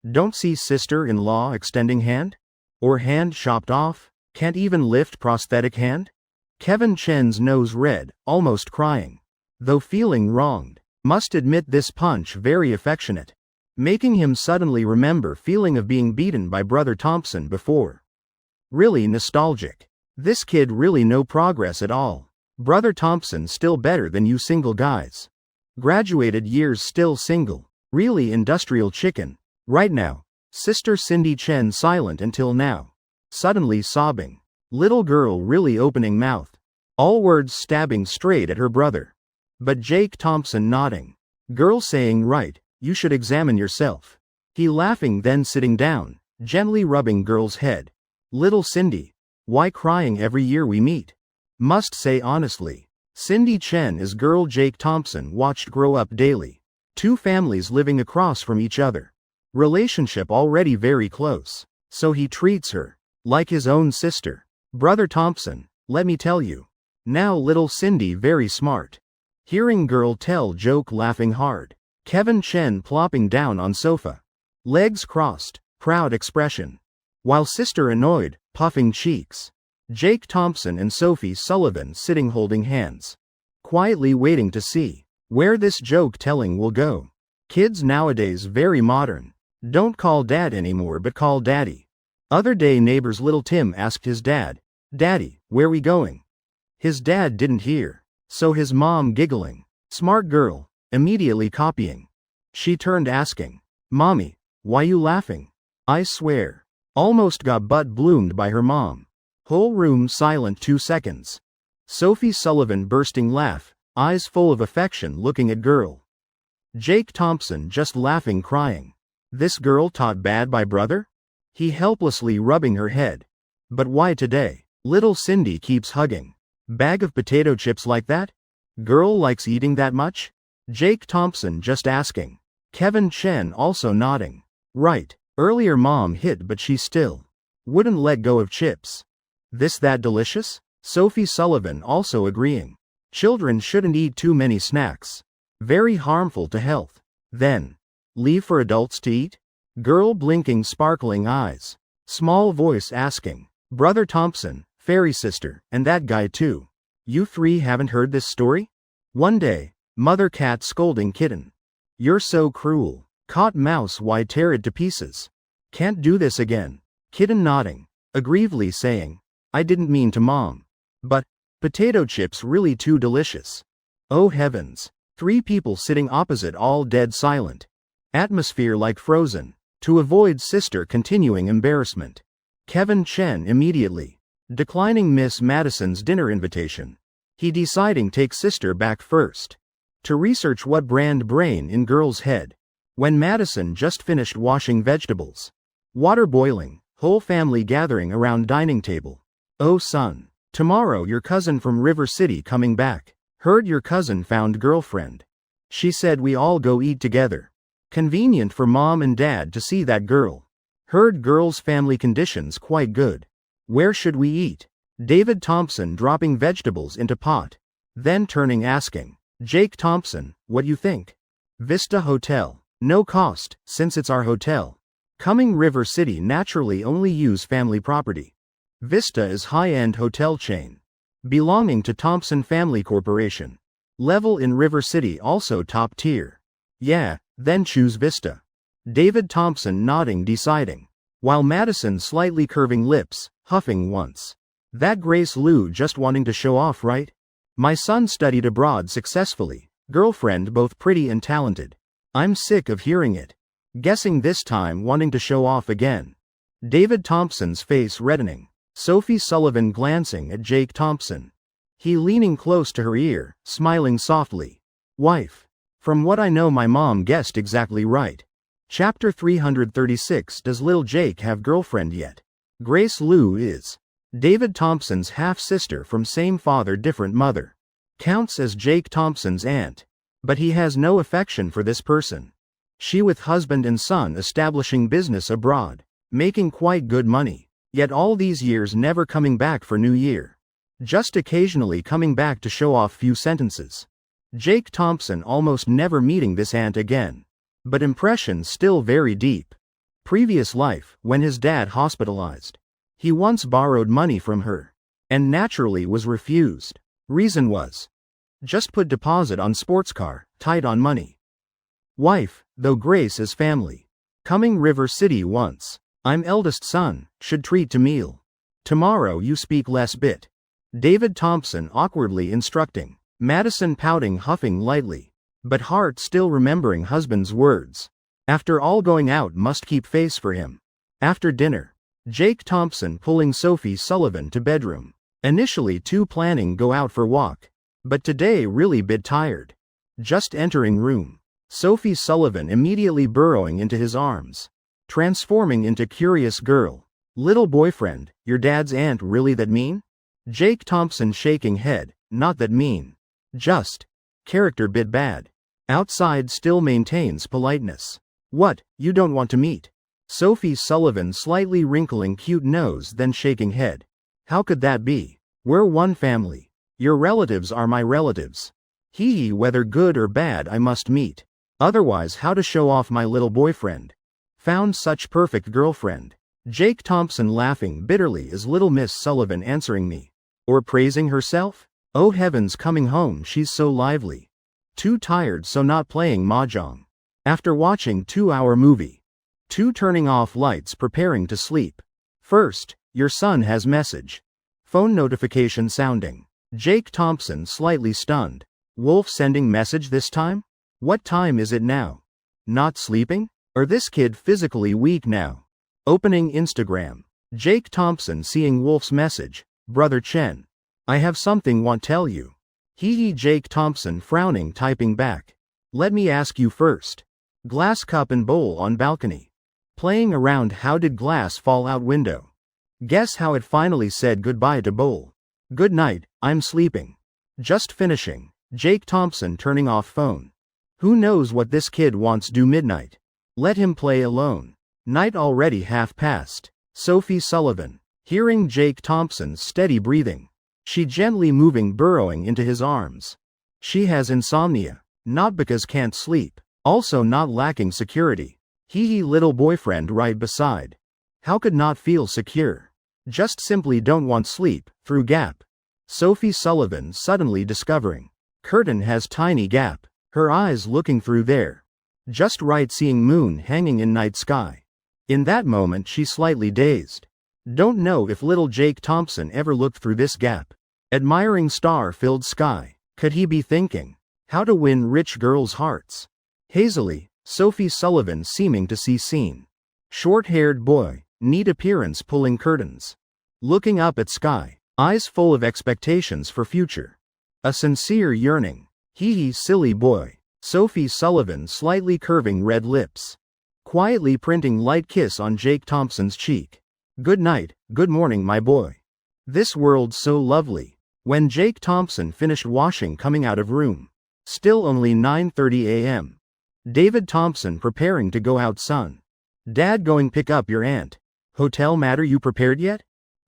Speaker 1: Don't see sister-in-law extending hand? Or hand chopped off? Can't even lift prosthetic hand? Kevin Chen's nose red, almost crying. Though feeling wronged. Must admit this punch very affectionate. Making him suddenly remember feeling of being beaten by brother Thompson before. Really nostalgic. This kid really no progress at all. Brother Thompson still better than you single guys. Graduated years still single. Really industrial chicken. Right now. Sister Cindy Chen silent until now. Suddenly sobbing. Little girl really opening mouth. All words stabbing straight at her brother. But Jake Thompson nodding. Girl saying right, you should examine yourself. He laughing then sitting down, gently rubbing girl's head. Little Cindy. Why crying every year we meet? Must say honestly. Cindy Chen is girl Jake Thompson watched grow up daily. Two families living across from each other. Relationship already very close. So he treats her like his own sister. Brother Thompson, let me tell you. Now little Cindy very smart. Hearing girl tell joke laughing hard. Kevin Chen plopping down on sofa. Legs crossed, proud expression. While sister annoyed, puffing cheeks. Jake Thompson and Sophie Sullivan sitting holding hands. Quietly waiting to see where this joke telling will go. Kids nowadays very modern. Don't call dad anymore but call daddy. Other day neighbor's little Tim asked his dad, Daddy, where we going? His dad didn't hear. So his mom giggling. Smart girl, immediately copying. She turned asking, Mommy, why you laughing? I swear. Almost got butt bloomed by her mom. Whole room silent 2 seconds. Sophie Sullivan bursting laugh, eyes full of affection looking at girl. Jake Thompson just laughing crying. This girl taught bad by brother? He helplessly rubbing her head. But why today? Little Cindy keeps hugging. Bag of potato chips like that? Girl likes eating that much? Jake Thompson just asking. Kevin Chen also nodding. Right, earlier mom hit but she still wouldn't let go of chips. This that delicious? Sophie Sullivan also agreeing. Children shouldn't eat too many snacks. Very harmful to health. Then, leave for adults to eat? Girl blinking sparkling eyes. Small voice asking. Brother Thompson, fairy sister, and that guy too. You three haven't heard this story? One day, mother cat scolding kitten. You're so cruel. Caught mouse, why tear it to pieces? Can't do this again. Kitten nodding, aggrievely saying, I didn't mean to, mom. But, potato chips really too delicious. Oh heavens. Three people sitting opposite, all dead silent. Atmosphere like frozen. To avoid sister continuing embarrassment. Kevin Chen immediately declining Miss Madison's dinner invitation. He deciding take sister back first. To research what brand brain in girl's head. When Madison just finished washing vegetables. Water boiling, whole family gathering around dining table. Oh son, tomorrow your cousin from River City coming back. Heard your cousin found girlfriend. She said we all go eat together. Convenient for mom and dad to see that girl. Heard girl's family conditions quite good. Where should we eat? David Thompson dropping vegetables into pot. Then turning asking. Jake Thompson, what you think? Vista Hotel. No cost, since it's our hotel. Coming River City naturally only use family property. Vista is high-end hotel chain. Belonging to Thompson Family Corporation. Level in River City also top tier. Yeah, then choose Vista. David Thompson nodding deciding. While Madison slightly curving lips, huffing once. That Grace Lou just wanting to show off, right? My son studied abroad successfully, girlfriend both pretty and talented. I'm sick of hearing it. Guessing this time wanting to show off again. David Thompson's face reddening. Sophie Sullivan glancing at Jake Thompson. He leaning close to her ear, smiling softly. Wife. From what I know, my mom guessed exactly right. Chapter 336. Does Lil Jake have girlfriend yet? Grace Lou is David Thompson's half-sister from same father different mother. Counts as Jake Thompson's aunt. But he has no affection for this person. She with husband and son establishing business abroad. Making quite good money. Yet all these years never coming back for New Year. Just occasionally coming back to show off few sentences. Jake Thompson almost never meeting this aunt again. But impressions still very deep. Previous life, when his dad hospitalized. He once borrowed money from her. And naturally was refused. Reason was. Just put deposit on sports car, tight on money. Wife, though Grace is family. Coming River City once. I'm eldest son, should treat to meal. Tomorrow you speak less bit. David Thompson awkwardly instructing. Madison pouting huffing lightly. But heart still remembering husband's words. After all going out must keep face for him. After dinner. Jake Thompson pulling Sophie Sullivan to bedroom. Initially two planning go out for walk. But today really bit tired. Just entering room. Sophie Sullivan immediately burrowing into his arms. Transforming into curious girl. Little boyfriend, your dad's aunt really that mean? Jake Thompson shaking head, not that mean. Just. Character bit bad. Outside still maintains politeness. What, you don't want to meet? Sophie Sullivan slightly wrinkling cute nose then shaking head. How could that be? We're one family. Your relatives are my relatives. Hee whether good or bad I must meet. Otherwise how to show off my little boyfriend? Found such perfect girlfriend. Jake Thompson laughing bitterly as little Miss Sullivan answering me. Or praising herself? Oh heavens, coming home she's so lively. Too tired so not playing mahjong. After watching 2-hour movie. 2 turning off lights preparing to sleep. First, your son has message. Phone notification sounding. Jake Thompson slightly stunned. Wolf sending message this time? What time is it now? Not sleeping? Or this kid physically weak now? Opening Instagram. Jake Thompson seeing Wolf's message. Brother Chen. I have something want tell you. Jake Thompson frowning typing back. Let me ask you first. Glass cup and bowl on balcony. Playing around how did glass fall out window? Guess how it finally said goodbye to bowl. Good night, I'm sleeping. Just finishing. Jake Thompson turning off phone. Who knows what this kid wants do midnight. Let him play alone. Night already half past. Sophie Sullivan. Hearing Jake Thompson's steady breathing. She gently moving burrowing into his arms. She has insomnia. Not because can't sleep. Also not lacking security. He little boyfriend right beside. How could not feel secure? Just simply don't want sleep, through gap. Sophie Sullivan suddenly discovering. Curtain has tiny gap. Her eyes looking through there. Just right seeing moon hanging in night sky. In that moment she slightly dazed. Don't know if little Jake Thompson ever looked through this gap. Admiring star-filled sky. Could he be thinking? How to win rich girls' hearts. Hazily, Sophie Sullivan seeming to see seen. Short-haired boy, neat appearance pulling curtains. Looking up at sky, eyes full of expectations for future. A sincere yearning. Hee silly boy. Sophie Sullivan slightly curving red lips. Quietly printing light kiss on Jake Thompson's cheek. Good night, good morning my boy. This world's so lovely. When Jake Thompson finished washing coming out of room. Still only 9:30 a.m. David Thompson preparing to go out son. Dad going pick up your aunt. Hotel matter you prepared yet?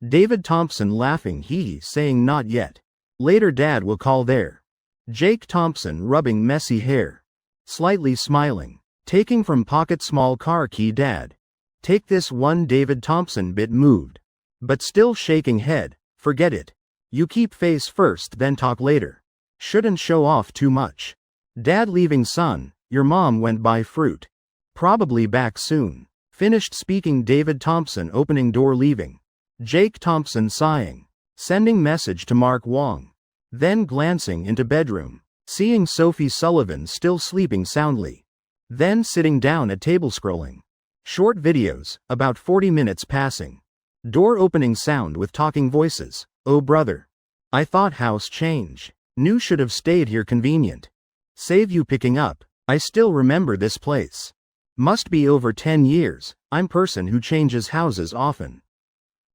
Speaker 1: David Thompson laughing saying not yet. Later dad will call there. Jake Thompson rubbing messy hair. Slightly smiling. Taking from pocket small car key dad. Take this one David Thompson bit moved. But still shaking head, forget it. You keep face first then talk later. Shouldn't show off too much. Dad leaving son, your mom went buy fruit. Probably back soon. Finished speaking David Thompson opening door leaving. Jake Thompson sighing. Sending message to Mark Wong. Then glancing into bedroom. Seeing Sophie Sullivan still sleeping soundly. Then sitting down at table scrolling. Short videos, about 40 minutes passing. Door opening sound with talking voices. Oh brother. I thought house change. Knew should have stayed here convenient. Save you picking up. I still remember this place. Must be over 10 years. I'm person who changes houses often.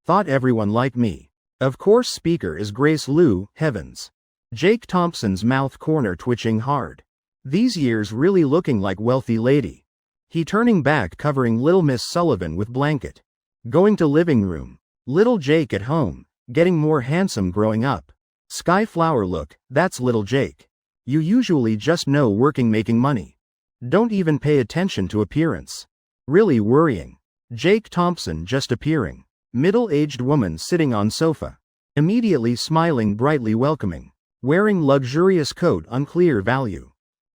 Speaker 1: Thought everyone like me. Of course speaker is Grace Liu, heavens. Jake Thompson's mouth corner twitching hard. These years really looking like wealthy lady. He turning back covering little Miss Sullivan with blanket. Going to living room. Little Jake at home. Getting more handsome growing up. Sky flower look, that's little Jake. You usually just know working making money. Don't even pay attention to appearance. Really worrying. Jake Thompson just appearing. Middle-aged woman sitting on sofa. Immediately smiling brightly welcoming. Wearing luxurious coat unclear value.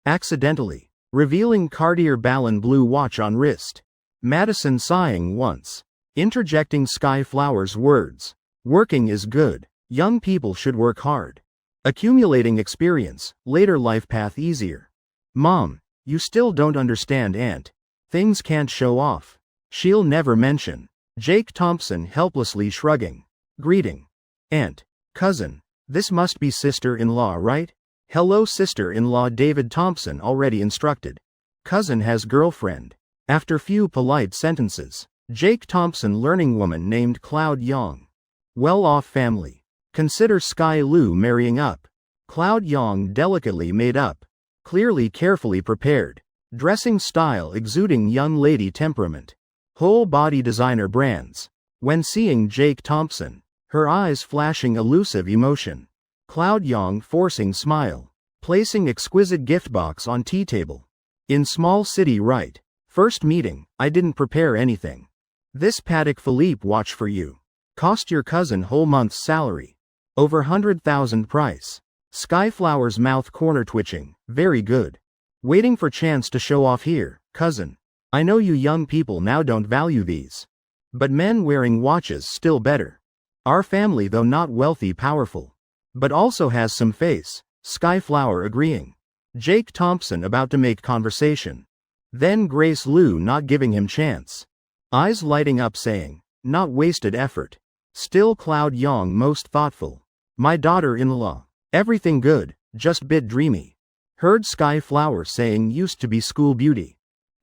Speaker 1: Accidentally. Revealing Cartier Ballon blue watch on wrist. Madison sighing once. Interjecting Sky Flower's words. Working is good. Young people should work hard. Accumulating experience, later life path easier. Mom, you still don't understand aunt. Things can't show off. She'll never mention. Jake Thompson helplessly shrugging. Greeting. Aunt. Cousin. This must be sister-in-law, right? Hello sister-in-law David Thompson already instructed. Cousin has girlfriend. After few polite sentences. Jake Thompson learning woman named Cloud Yong. Well-off family. Consider Sky Liu marrying up. Cloud Yong delicately made up. Clearly carefully prepared. Dressing style exuding young lady temperament. Whole body designer brands. When seeing Jake Thompson. Her eyes flashing elusive emotion. Cloud Yong forcing smile. Placing exquisite gift box on tea table. In small city right. First meeting, I didn't prepare anything. This Patek Philippe watch for you. Cost your cousin whole month's salary. Over 100,000 price. Skyflower's mouth corner twitching, very good. Waiting for chance to show off here, cousin. I know you young people now don't value these. But men wearing watches still better. Our family though not wealthy powerful. But also has some face, Skyflower agreeing. Jake Thompson about to make conversation. Then Grace Liu not giving him chance. Eyes lighting up saying, not wasted effort. Still Cloud Yong most thoughtful. My daughter-in-law. Everything good, just bit dreamy. Heard Skyflower saying used to be school beauty.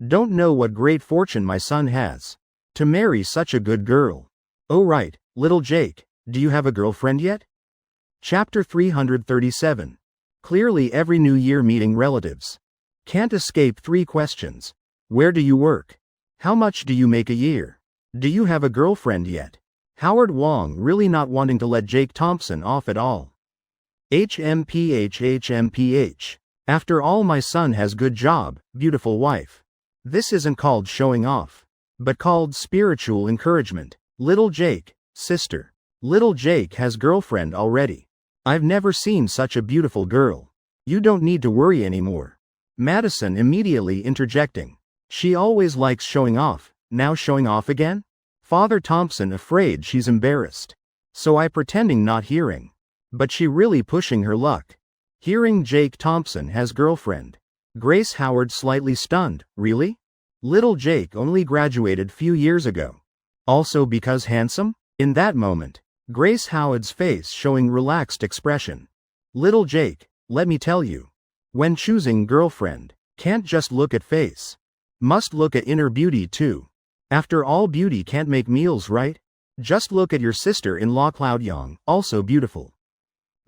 Speaker 1: Don't know what great fortune my son has. To marry such a good girl. Oh right, little Jake, do you have a girlfriend yet? Chapter 337. Clearly every New Year meeting relatives. Can't escape 3 questions. Where do you work? How much do you make a year? Do you have a girlfriend yet? Howard Wong really not wanting to let Jake Thompson off at all. HMPH. After all, my son has good job, beautiful wife. This isn't called showing off, but called spiritual encouragement. Little Jake, sister. Little Jake has girlfriend already. I've never seen such a beautiful girl. You don't need to worry anymore. Madison immediately interjecting. She always likes showing off, now showing off again? Father Thompson afraid she's embarrassed. So I pretending not hearing. But she really pushing her luck. Hearing Jake Thompson has girlfriend. Grace Howard slightly stunned. Really? Little Jake only graduated few years ago. Also because handsome? In that moment, Grace Howard's face showing relaxed expression. Little Jake, let me tell you. When choosing girlfriend, can't just look at face. Must look at inner beauty too. After all, beauty can't make meals, right? Just look at your sister-in-law Cloud Young, also beautiful.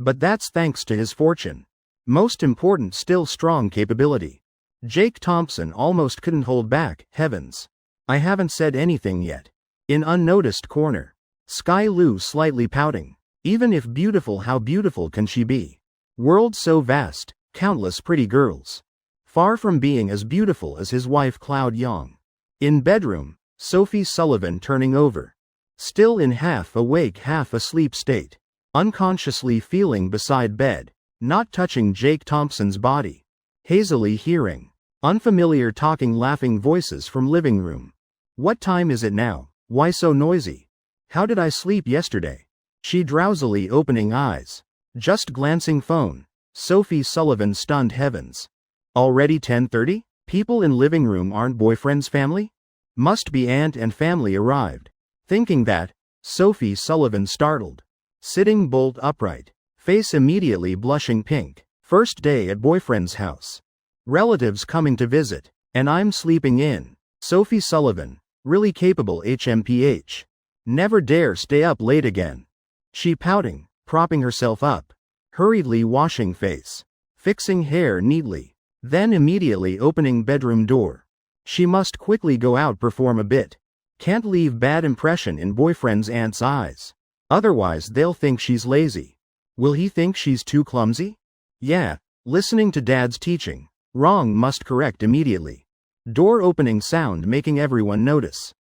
Speaker 1: But that's thanks to his fortune. Most important, still strong capability. Jake Thompson almost couldn't hold back. Heavens. I haven't said anything yet. In unnoticed corner. Sky Lu slightly pouting. Even if beautiful, how beautiful can she be? World so vast, countless pretty girls. Far from being as beautiful as his wife Cloud Young. In bedroom, Sophie Sullivan turning over. Still in half awake, half asleep state. Unconsciously feeling beside bed. Not touching Jake Thompson's body. Hazily hearing. Unfamiliar talking, laughing voices from living room. What time is it now? Why so noisy? How did I sleep yesterday? She drowsily opening eyes. Just glancing phone. Sophie Sullivan stunned. Heavens. Already 10:30? People in living room aren't boyfriend's family? Must be aunt and family arrived. Thinking that, Sophie Sullivan startled. Sitting bolt upright. Face immediately blushing pink. First day at boyfriend's house. Relatives coming to visit. And I'm sleeping in. Sophie Sullivan, really capable HMPH. Never dare stay up late again. She pouting, propping herself up. Hurriedly washing face. Fixing hair neatly. Then immediately opening bedroom door. She must quickly go out, perform a bit. Can't leave bad impression in boyfriend's aunt's eyes. Otherwise they'll think she's lazy. Will he think she's too clumsy? Yeah, listening to dad's teaching. Wrong, must correct immediately. Door opening sound making everyone notice.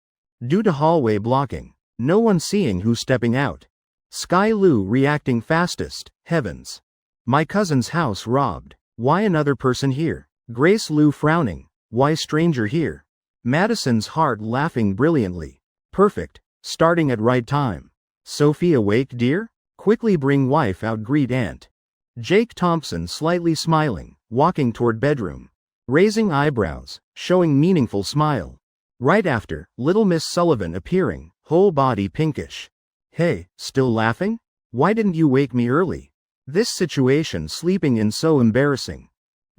Speaker 1: Due to hallway blocking, no one seeing who's stepping out. Sky Lu reacting fastest. Heavens. My cousin's house robbed. Why another person here? Grace Lu frowning. Why stranger here? Madison's heart laughing brilliantly. Perfect. Starting at right time. Sophie awake, dear? Quickly bring wife out, greet aunt. Jake Thompson slightly smiling, walking toward bedroom. Raising eyebrows, showing meaningful smile. Right after, little Miss Sullivan appearing, whole body pinkish. Hey, still laughing? Why didn't you wake me early? This situation sleeping in so embarrassing.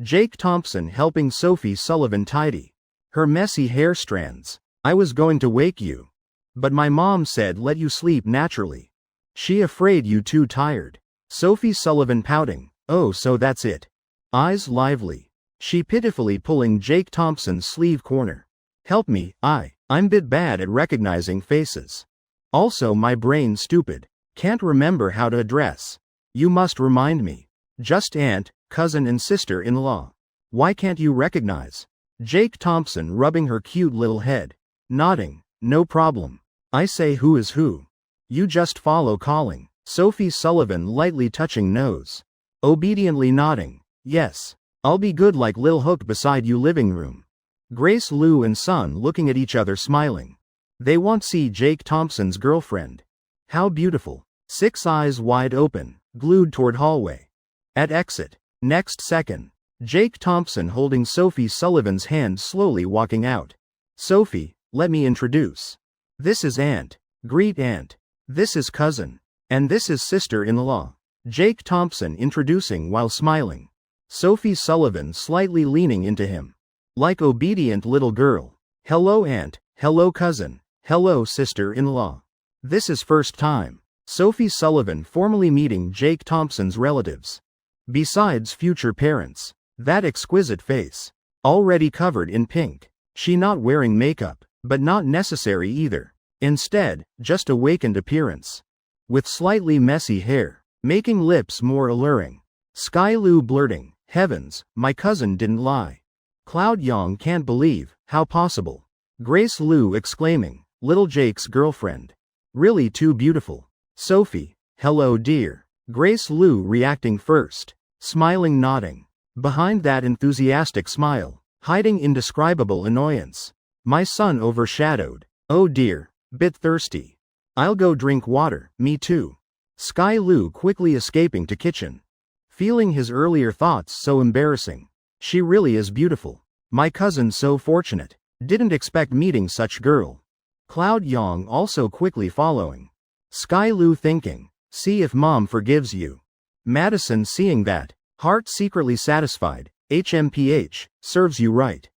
Speaker 1: Jake Thompson helping Sophie Sullivan tidy her messy hair strands. I was going to wake you. But my mom said let you sleep naturally. She afraid you too tired. Sophie Sullivan pouting. Oh, so that's it. Eyes lively. She pitifully pulling Jake Thompson's sleeve corner. Help me, I'm bit bad at recognizing faces. Also my brain stupid. Can't remember how to address. You must remind me. Just aunt, cousin and sister-in-law. Why can't you recognize? Jake Thompson rubbing her cute little head. Nodding. No problem. I say who is who. You just follow calling. Sophie Sullivan lightly touching nose. Obediently nodding. Yes. I'll be good like Lil Hook beside you living room. Grace Lu and son looking at each other smiling. They want see Jake Thompson's girlfriend. How beautiful. Six eyes wide open, glued toward hallway. At exit. Next second. Jake Thompson holding Sophie Sullivan's hand slowly walking out. Sophie, let me introduce. This is aunt. Greet aunt. This is cousin. And this is sister-in-law. Jake Thompson introducing while smiling. Sophie Sullivan slightly leaning into him. Like obedient little girl. Hello aunt, hello cousin, hello sister-in-law. This is first time. Sophie Sullivan formally meeting Jake Thompson's relatives. Besides future parents. That exquisite face. Already covered in pink. She not wearing makeup, but not necessary either. Instead, just a awakened appearance. With slightly messy hair, making lips more alluring. Sky Lu blurting, "Heavens, my cousin didn't lie." Cloud Yang can't believe, "How possible?" Grace Lu exclaiming, "Little Jake's girlfriend. Really too beautiful." Sophie, "Hello dear." Grace Lu reacting first, smiling nodding. Behind that enthusiastic smile, hiding indescribable annoyance. "My son overshadowed. Oh dear, bit thirsty. I'll go drink water, me too." Sky Lu quickly escaping to kitchen. Feeling his earlier thoughts so embarrassing. She really is beautiful. My cousin so fortunate. Didn't expect meeting such girl. Cloud Yang also quickly following. Sky Lu thinking, see if mom forgives you. Madison seeing that, heart secretly satisfied, HMPH, serves you right.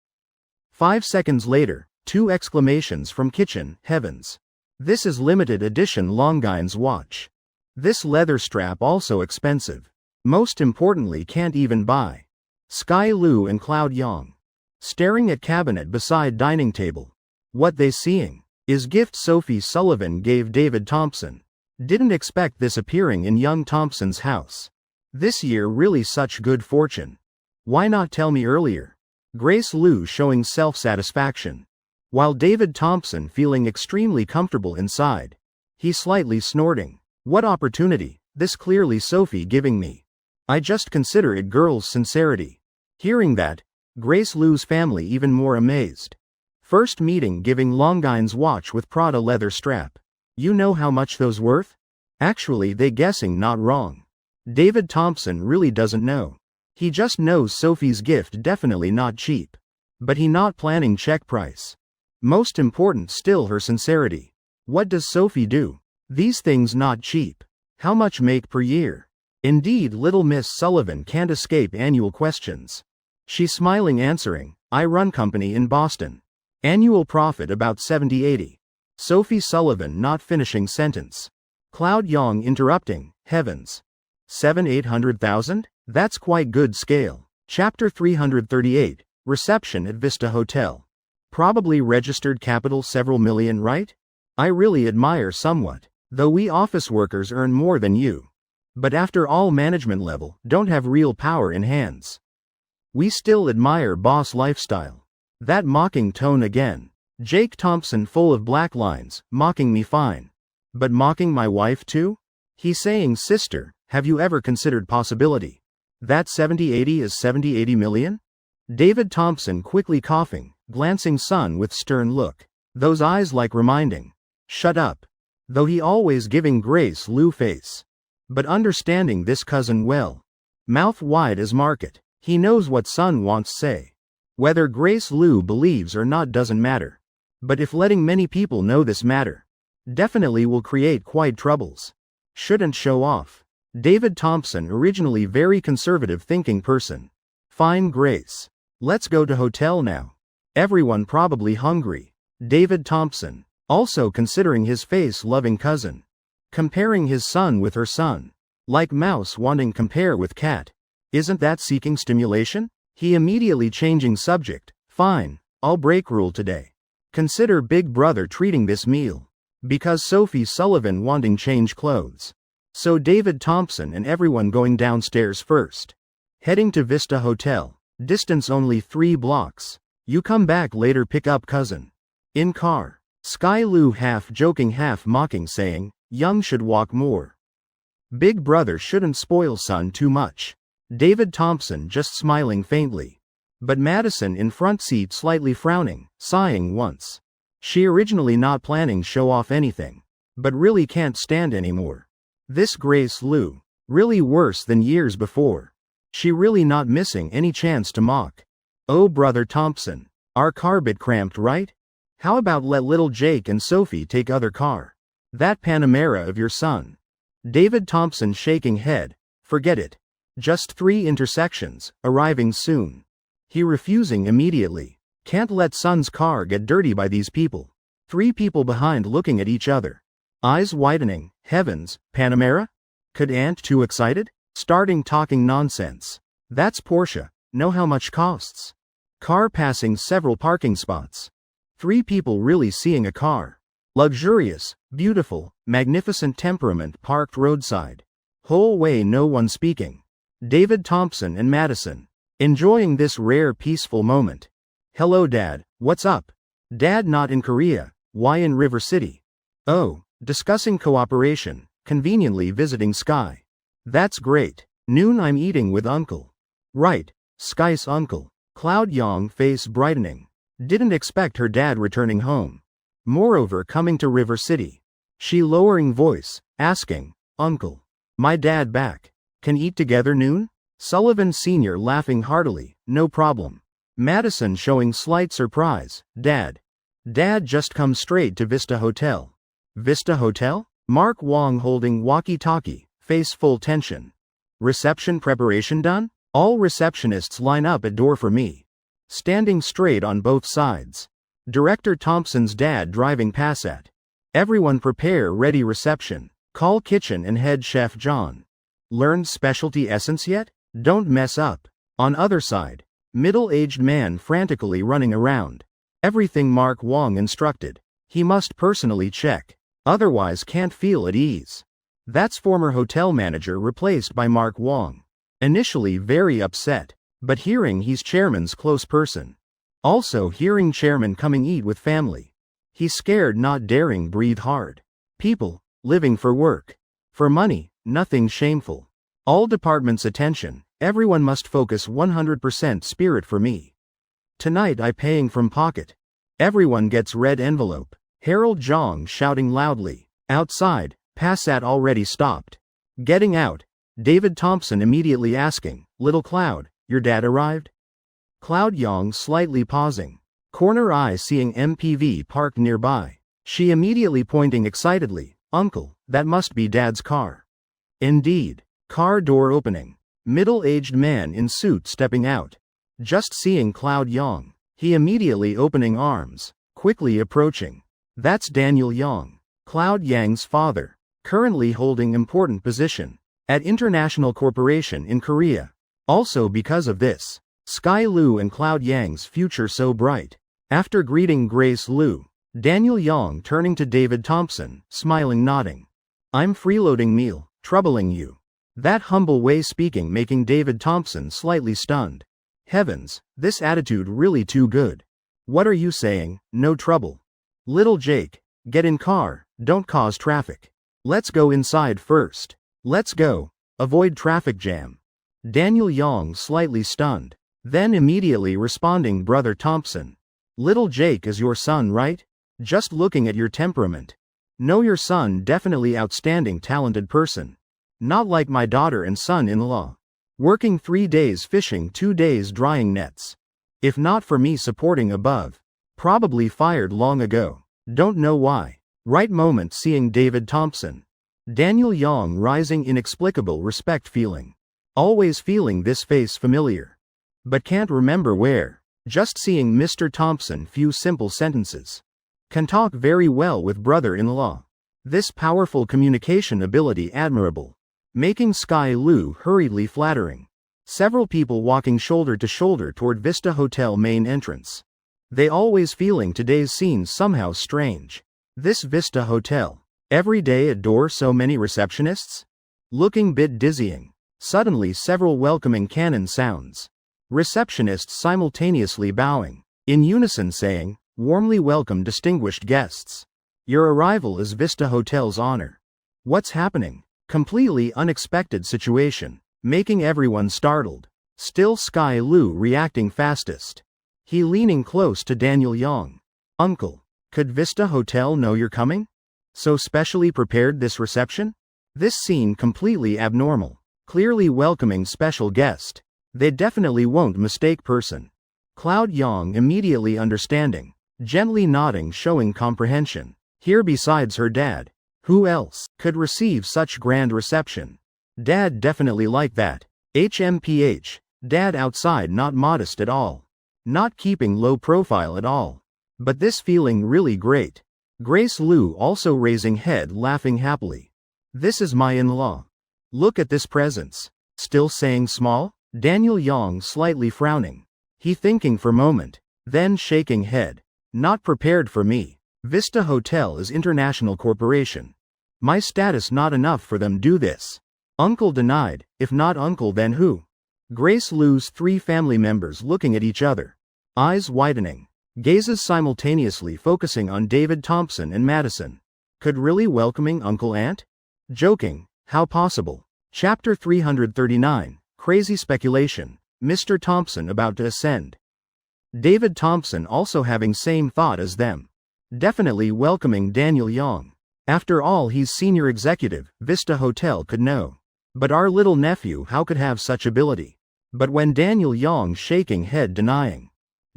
Speaker 1: 5 seconds later, 2 exclamations from kitchen, heavens. This is limited edition Longines watch. This leather strap also expensive. Most importantly can't even buy. Sky Lu and Cloud Yang. Staring at cabinet beside dining table. What they seeing is gift Sophie Sullivan gave David Thompson. Didn't expect this appearing in young Thompson's house. This year really such good fortune. Why not tell me earlier? Grace Lu showing self-satisfaction. While David Thompson feeling extremely comfortable inside. He slightly snorting. What opportunity, this clearly Sophie giving me. I just consider it girl's sincerity. Hearing that, Grace Lu's family even more amazed. First meeting giving Longines watch with Prada leather strap. You know how much those worth? Actually they guessing not wrong. David Thompson really doesn't know. He just knows Sophie's gift definitely not cheap. But he not planning check price. Most important still her sincerity. What does Sophie do? These things not cheap. How much make per year? Indeed little Miss Sullivan can't escape annual questions. She smiling answering, I run company in Boston. Annual profit about 70-80. Sophie Sullivan not finishing sentence. Cloud Yang interrupting, heavens. 700,000-800,000? That's quite good scale. Chapter 338, Reception at Vista Hotel. Probably registered capital several million, right? I really admire somewhat. Though we office workers earn more than you. But after all management level, don't have real power in hands. We still admire boss lifestyle. That mocking tone again. Jake Thompson full of black lines, mocking me fine. But mocking my wife too? He saying, sister, have you ever considered possibility? That 70-80 is 70-80 million? David Thompson quickly coughing, glancing son with stern look. Those eyes like reminding. Shut up. Though he always giving Grace Lu face. But understanding this cousin well. Mouth wide as market. He knows what son wants say. Whether Grace Lu believes or not doesn't matter. But if letting many people know this matter. Definitely will create quite troubles. Shouldn't show off. David Thompson originally very conservative thinking person. Fine Grace. Let's go to hotel now. Everyone probably hungry. David Thompson. Also considering his face-loving cousin. Comparing his son with her son. Like mouse wanting compare with cat. Isn't that seeking stimulation? He immediately changing subject. Fine, I'll break rule today. Consider big brother treating this meal. Because Sophie Sullivan wanting change clothes. So David Thompson and everyone going downstairs first. Heading to Vista Hotel. Distance only 3 blocks. You come back later pick up cousin. In car. Sky Lu half joking half mocking saying, young should walk more. Big brother shouldn't spoil son too much. David Thompson just smiling faintly. But Madison in front seat slightly frowning, sighing once. She originally not planning show off anything. But really can't stand anymore. This Grace Lu. Really worse than years before. She really not missing any chance to mock. Oh brother Thompson. Our car bit cramped right? How about let little Jake and Sophie take other car? That Panamera of your son. David Thompson shaking head. Forget it. Just 3 intersections, arriving soon. He refusing immediately. Can't let son's car get dirty by these people. 3 people behind looking at each other. Eyes widening. Heavens, Panamera? Could aunt too excited? Starting talking nonsense. That's Porsche. Know how much costs? Car passing several parking spots. 3 people really seeing a car. Luxurious, beautiful, magnificent temperament parked roadside. Whole way no one speaking. David Thompson and Madison. Enjoying this rare peaceful moment. Hello Dad, what's up? Dad not in Korea, why in River City? Oh, discussing cooperation, conveniently visiting Sky. That's great. Noon I'm eating with Uncle. Right, Sky's uncle. Cloud Young face brightening. Didn't expect her dad returning home. Moreover coming to River City. She lowering voice, asking, Uncle. My dad back. Can eat together noon? Sullivan Sr. laughing heartily, no problem. Madison showing slight surprise, Dad. Dad just come straight to Vista Hotel. Vista Hotel? Mark Wong holding walkie-talkie, face full tension. Reception preparation done? All receptionists line up at door for me. Standing straight on both sides. Director Thompson's dad driving Passat. Everyone prepare ready reception. Call kitchen and head chef John. Learned specialty essence yet? Don't mess up. On other side. Middle-aged man frantically running around. Everything Mark Wong instructed. He must personally check. Otherwise can't feel at ease. That's former hotel manager replaced by Mark Wong. Initially very upset. But hearing he's chairman's close person. Also hearing chairman coming eat with family. He's scared not daring breathe hard. People, living for work. For money, nothing shameful. All departments attention, everyone must focus 100% spirit for me. Tonight I paying from pocket. Everyone gets red envelope. Harold Jong shouting loudly. Outside, Passat already stopped. Getting out. David Thompson immediately asking, Little Cloud, your dad arrived? Cloud Young slightly pausing. Corner eye seeing MPV parked nearby. She immediately pointing excitedly, Uncle, that must be Dad's car. Indeed. Car door opening. Middle-aged man in suit stepping out. Just seeing Cloud Young. He immediately opening arms. Quickly approaching. That's Daniel Young. Cloud Yang's father. Currently holding important position. At international corporation in Korea. Also because of this. Sky Lu and Cloud Yang's future so bright. After greeting Grace Lu. Daniel Young turning to David Thompson, smiling nodding. I'm freeloading meal, troubling you. That humble way speaking making David Thompson slightly stunned. Heavens, this attitude really too good. What are you saying, no trouble? Little Jake, get in car, don't cause traffic. Let's go inside first. Let's go, avoid traffic jam. Daniel Young slightly stunned. Then immediately responding Brother Thompson. Little Jake is your son right? Just looking at your temperament. Know your son definitely outstanding talented person. Not like my daughter and son-in-law. Working 3 days fishing 2 days drying nets. If not for me supporting above. Probably fired long ago. Don't know why. Right moment seeing David Thompson. Daniel Young rising inexplicable respect feeling. Always feeling this face familiar. But can't remember where. Just seeing Mr. Thompson few simple sentences. Can talk very well with brother-in-law. This powerful communication ability admirable. Making Sky Lu hurriedly flattering. Several people walking shoulder to shoulder toward Vista Hotel main entrance. They always feeling today's scene somehow strange. This Vista Hotel. Every day at door so many receptionists? Looking bit dizzying. Suddenly several welcoming cannon sounds. Receptionists simultaneously bowing. In unison saying, warmly welcome distinguished guests. Your arrival is Vista Hotel's honor. What's happening? Completely unexpected situation. Making everyone startled. Still Sky Lu reacting fastest. He leaning close to Daniel Young. Uncle, could Vista Hotel know you're coming? So specially prepared this reception? This scene completely abnormal. Clearly welcoming special guest. They definitely won't mistake person. Cloud Young immediately understanding. Gently nodding showing comprehension. Here besides her dad. Who else could receive such grand reception? Dad definitely like that. HMPH. Dad outside not modest at all. Not keeping low profile at all. But this feeling really great. Grace Lu also raising head laughing happily. This is my in-law. Look at this presence. Still saying small? Daniel Young slightly frowning. He thinking for moment. Then shaking head. Not prepared for me. Vista Hotel is international corporation. My status not enough for them do this. Uncle denied, if not uncle then who? Grace Liu's three family members looking at each other. Eyes widening. Gazes simultaneously focusing on David Thompson and Madison. Could really welcoming Uncle Aunt? Joking, how possible? Chapter 339, Crazy Speculation, Mr. Thompson about to ascend. David Thompson also having same thought as them. Definitely welcoming Daniel Yang. After all he's senior executive, Vista Hotel could know. But our little nephew how could have such ability? But when Daniel Yang shaking head denying.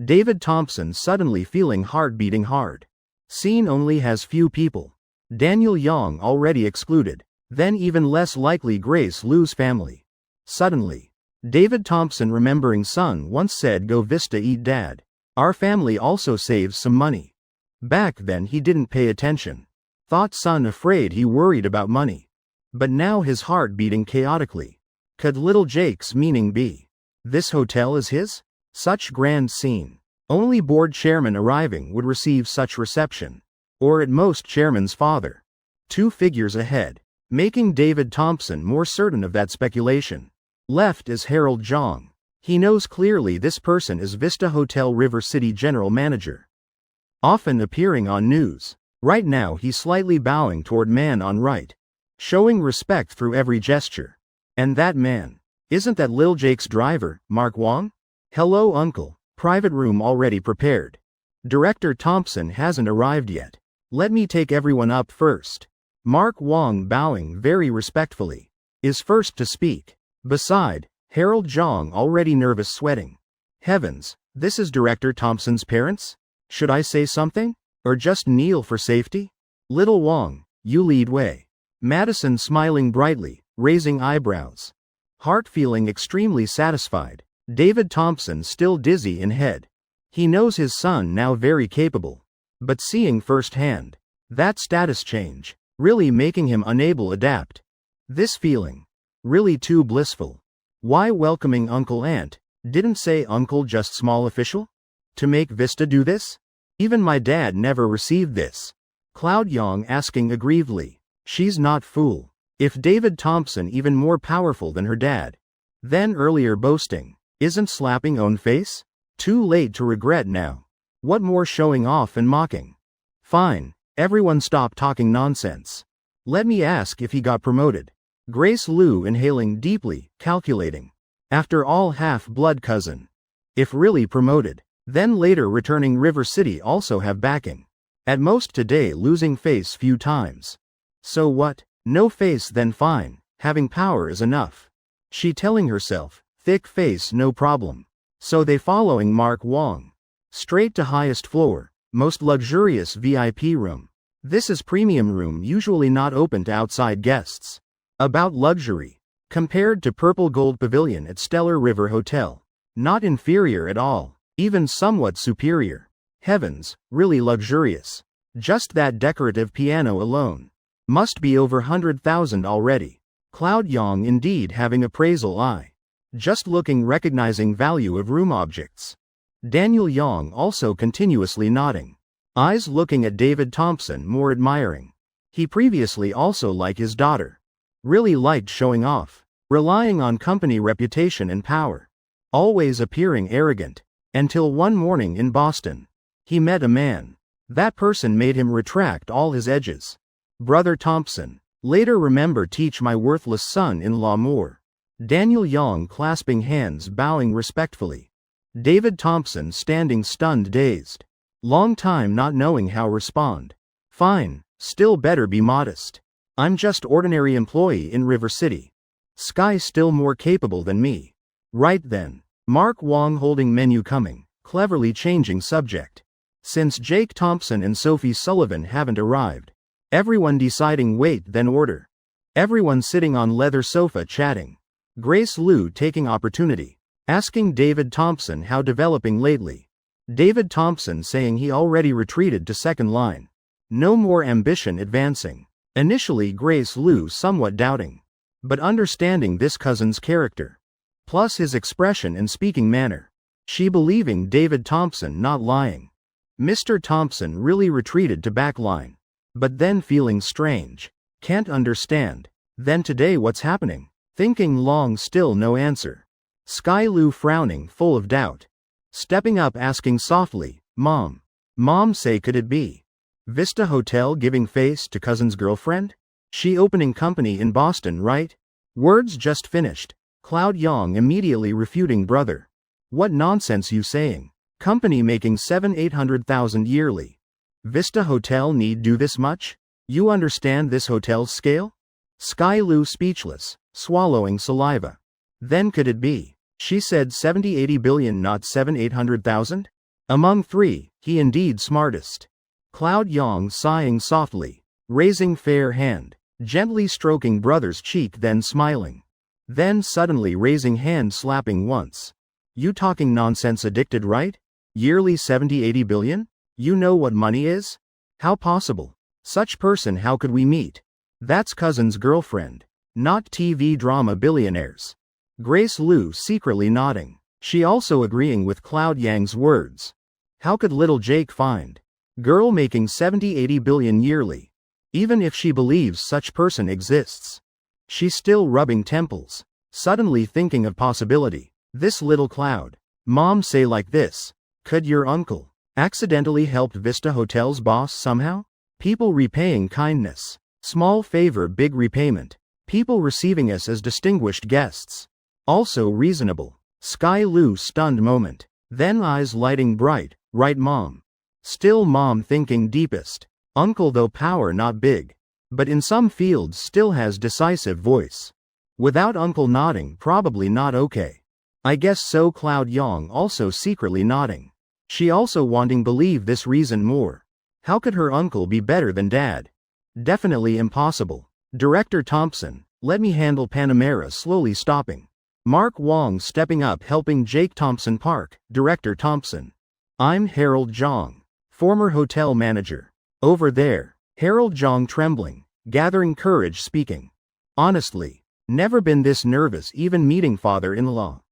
Speaker 1: David Thompson suddenly feeling heart beating hard. Scene only has few people. Daniel Yang already excluded. Then even less likely Grace Liu's family. Suddenly. David Thompson remembering son once said go Vista eat dad. Our family also saves some money. Back then he didn't pay attention. Thought son afraid he worried about money. But now his heart beating chaotically. Could little Jake's meaning be? This hotel is his? Such grand scene. Only board chairman arriving would receive such reception. Or at most chairman's father. Two figures ahead. Making David Thompson more certain of that speculation. Left is Harold Zhang. He knows clearly this person is Vista Hotel River City general manager. Often appearing on news. Right now he's slightly bowing toward man on right. Showing respect through every gesture. And that man. Isn't that Lil Jake's driver, Mark Wong? Hello uncle. Private room already prepared. Director Thompson hasn't arrived yet. Let me take everyone up first. Mark Wong bowing very respectfully. Is first to speak. Beside, Harold Zhang already nervous sweating. Heavens, this is Director Thompson's parents? Should I say something? Or just kneel for safety? Little Wong, you lead way. Madison smiling brightly, raising eyebrows. Heart feeling extremely satisfied. David Thompson still dizzy in head. He knows his son now very capable. But seeing firsthand. That status change. Really making him unable adapt. This feeling. Really too blissful. Why welcoming Uncle Aunt? Didn't say uncle just small official? To make Vista do this? Even my dad never received this. Cloud Yang asking aggrievedly. She's not fool. If David Thompson even more powerful than her dad. Then earlier boasting. Isn't slapping own face? Too late to regret now. What more showing off and mocking? Fine, everyone stop talking nonsense. Let me ask if he got promoted. Grace Liu inhaling deeply, calculating. After all half-blood cousin. If really promoted. Then later returning River City also have backing. At most today losing face few times. So what? No face then fine, having power is enough. She telling herself, thick face no problem. So they following Mark Wong. Straight to highest floor, most luxurious VIP room. This is premium room usually not open to outside guests. About luxury. Compared to purple gold pavilion at Stellar River Hotel. Not inferior at all, even somewhat superior. Heavens, really luxurious. Just that decorative piano alone. Must be over 100,000 already. Cloud Yang indeed having appraisal eye. Just looking recognizing value of room objects. Daniel Yang also continuously nodding. Eyes looking at David Thompson more admiring. He previously also liked his daughter. Really liked showing off. Relying on company reputation and power. Always appearing arrogant. Until one morning in Boston. He met a man. That person made him retract all his edges. Brother Thompson. Later remember teach my worthless son-in-law more. Daniel Yang clasping hands bowing respectfully. David Thompson standing stunned dazed. Long time not knowing how respond. Fine, still better be modest. I'm just ordinary employee in River City. Sky still more capable than me. Right then. Mark Wong holding menu coming, cleverly changing subject. Since Jake Thompson and Sophie Sullivan haven't arrived. Everyone deciding wait then order. Everyone sitting on leather sofa chatting. Grace Liu taking opportunity. Asking David Thompson how developing lately. David Thompson saying he already retreated to second line. No more ambition advancing. Initially Grace Liu somewhat doubting. But understanding this cousin's character. Plus his expression and speaking manner. She believing David Thompson not lying. Mr. Thompson really retreated to backline. But then feeling strange. Can't understand. Then today what's happening? Thinking long, still no answer. Sky Lu frowning, full of doubt. Stepping up, asking softly, Mom. Mom say, could it be Vista Hotel giving face to cousin's girlfriend? She opening company in Boston, right? Words just finished. Cloud Yang immediately refuting, brother. What nonsense you saying? Company making 700,000-800,000 yearly. Vista Hotel need do this much? You understand this hotel's scale? Sky Lu speechless, swallowing saliva. Then could it be? She said 70-80 billion, not 700,000-800,000? Among three, he indeed smartest. Cloud Yang sighing softly, raising fair hand, gently stroking brother's cheek, then smiling. Then suddenly raising hand, slapping once. You talking nonsense, addicted, right? Yearly 70-80 billion? You know what money is? How possible? Such person, how could we meet? That's cousin's girlfriend. Not TV drama billionaires. Grace Lu secretly nodding. She also agreeing with Cloud Yang's words. How could little Jake find girl making 70-80 billion yearly? Even if she believes such person exists. She's still rubbing temples, suddenly thinking of possibility. This little Cloud. Mom say like this. Could your uncle accidentally helped Vista Hotel's boss somehow? People repaying kindness. Small favor, big repayment. People receiving us as distinguished guests. Also reasonable. Sky Lu stunned moment. Then eyes lighting bright. Right, Mom. Still Mom thinking deepest. Uncle though power not big. But in some fields still has decisive voice. Without uncle nodding, probably not okay. I guess so. Cloud Yang also secretly nodding. She also wanting believe this reason more. How could her uncle be better than dad? Definitely impossible. Director Thompson, let me handle Panamera, slowly stopping. Mark Wong stepping up, helping Jake Thompson park. Director Thompson. I'm Harold Zhang, former hotel manager. Over there. Harold Zhang trembling, gathering courage, speaking. Honestly, never been this nervous, even meeting father-in-law.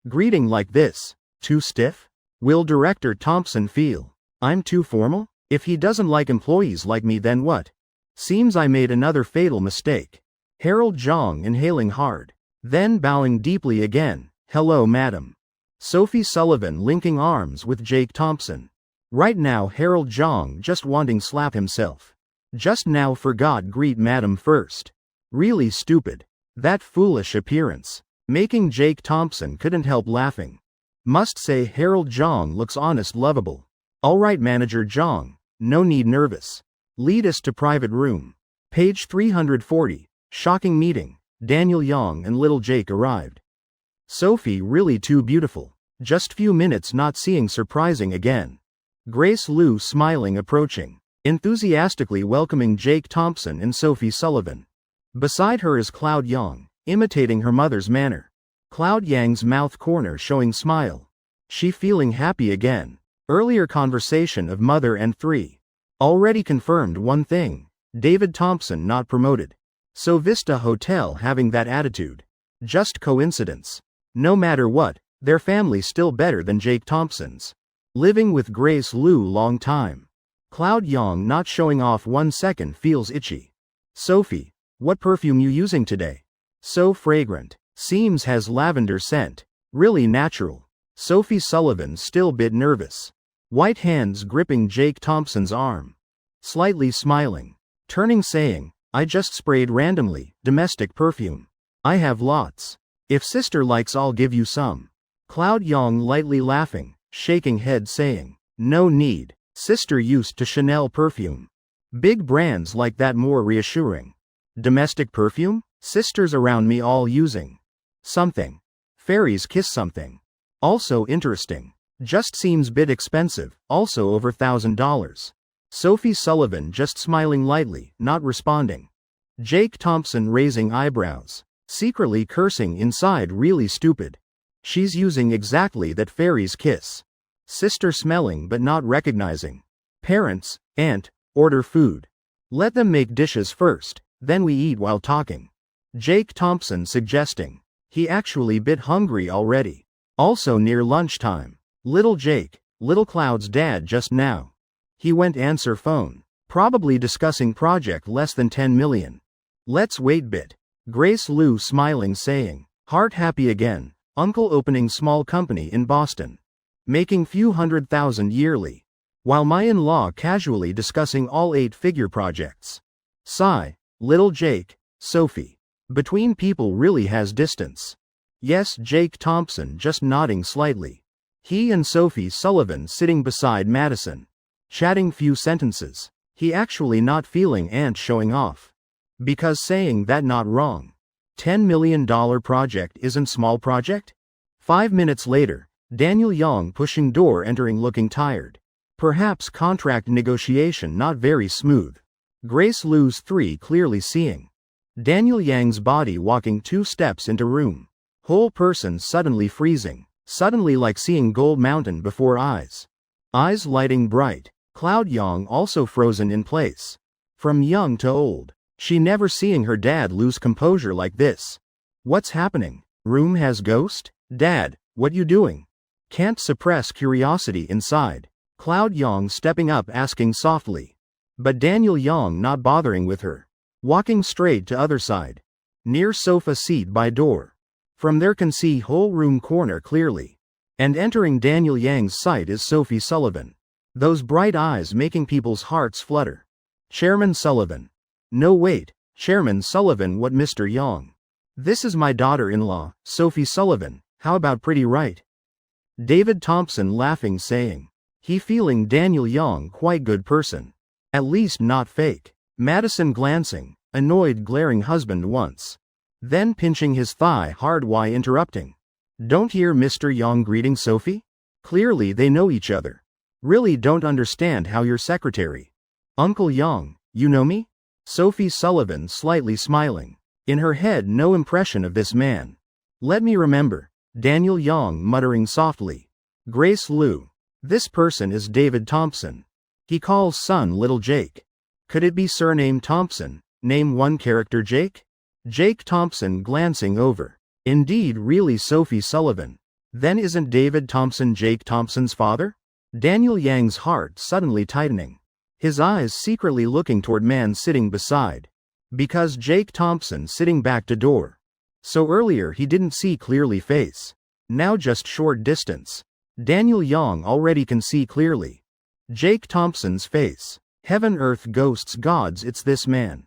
Speaker 1: Greeting like this. Too stiff? Will Director Thompson feel I'm too formal? If he doesn't like employees like me, then what? Seems I made another fatal mistake. Harold Zhang inhaling hard. Then bowing deeply again. Hello, madam. Sophie Sullivan linking arms with Jake Thompson. Right now Harold Zhang just wanting slap himself. Just now forgot greet madam first. Really stupid. That foolish appearance. Making Jake Thompson couldn't help laughing. Must say Harold Zhang looks honest, lovable. Alright, Manager Zhang. No need nervous. Lead us to private room. Page 340. Shocking meeting. Daniel Yang and little Jake arrived. Sophie really too beautiful. Just few minutes not seeing, surprising again. Grace Lu smiling, approaching. Enthusiastically welcoming Jake Thompson and Sophie Sullivan. Beside her is Cloud Yang, imitating her mother's manner. Cloud Yang's mouth corner showing smile. She feeling happy again. Earlier conversation of mother and three. Already confirmed one thing. David Thompson not promoted. So Vista Hotel having that attitude. Just coincidence. No matter what, their family still better than Jake Thompson's. Living with Grace Lu long time. Cloud Yang not showing off 1 second, feels itchy. Sophie, what perfume you using today? So fragrant. Seems has lavender scent. Really natural. Sophie Sullivan still bit nervous. White hands gripping Jake Thompson's arm. Slightly smiling. Turning saying, I just sprayed randomly, domestic perfume. I have lots. If sister likes I'll give you some. Cloud Yang lightly laughing, shaking head saying, no need. Sister used to Chanel perfume. Big brands like that more reassuring. Domestic perfume? Sisters around me all using. Something. Fairies kiss something. Also interesting. Just seems bit expensive, also over $1,000. Sophie Sullivan just smiling lightly, not responding. Jake Thompson raising eyebrows. Secretly cursing inside, really stupid. She's using exactly that fairies kiss. Sister smelling but not recognizing. Parents, aunt, order food. Let them make dishes first, then we eat while talking. Jake Thompson suggesting. He actually bit hungry already. Also near lunchtime. Little Jake, little Cloud's dad just now. He went answer phone. Probably discussing project less than 10 million. Let's wait bit. Grace Liu smiling saying. Heart happy again. Uncle opening small company in Boston. Making few $100,000 yearly. While my in-law casually discussing all 8-figure projects. Sigh. Little Jake, Sophie. Between people really has distance. Yes, Jake Thompson just nodding slightly. He and Sophie Sullivan sitting beside Madison. Chatting few sentences. He actually not feeling and showing off. Because saying that not wrong. $10 million project isn't small project? 5 minutes later, Daniel Yang pushing door entering looking tired. Perhaps contract negotiation not very smooth. Grace Liu's 3 clearly seeing. Daniel Yang's body walking 2 steps into room. Whole person suddenly freezing. Suddenly like seeing Gold Mountain before eyes. Eyes lighting bright. Cloud Yang also frozen in place. From young to old. She never seeing her dad lose composure like this. What's happening? Room has ghost? Dad, what you doing? Can't suppress curiosity inside. Cloud Yang stepping up asking softly. But Daniel Yang not bothering with her. Walking straight to other side. Near sofa seat by door. From there can see whole room corner clearly. And entering Daniel Yang's sight is Sophie Sullivan. Those bright eyes making people's hearts flutter. Chairman Sullivan. No wait, Chairman Sullivan what Mr. Yang? This is my daughter-in-law, Sophie Sullivan, how about pretty right? David Thompson laughing saying. He feeling Daniel Yang quite good person. At least not fake. Madison glancing, annoyed glaring husband once. Then pinching his thigh hard why interrupting. Don't hear Mr. Yang greeting Sophie? Clearly they know each other. Really don't understand how your secretary. Uncle Yang, you know me? Sophie Sullivan slightly smiling. In her head no impression of this man. Let me remember. Daniel Yang muttering softly. Grace Liu. This person is David Thompson. He calls son little Jake. Could it be surname Thompson? Name one character Jake? Jake Thompson glancing over. Indeed really Sophie Sullivan. Then isn't David Thompson Jake Thompson's father? Daniel Yang's heart suddenly tightening. His eyes secretly looking toward man sitting beside. Because Jake Thompson sitting back to door. So earlier he didn't see clearly face. Now just short distance. Daniel Yang already can see clearly. Jake Thompson's face. Heaven earth ghosts gods it's this man.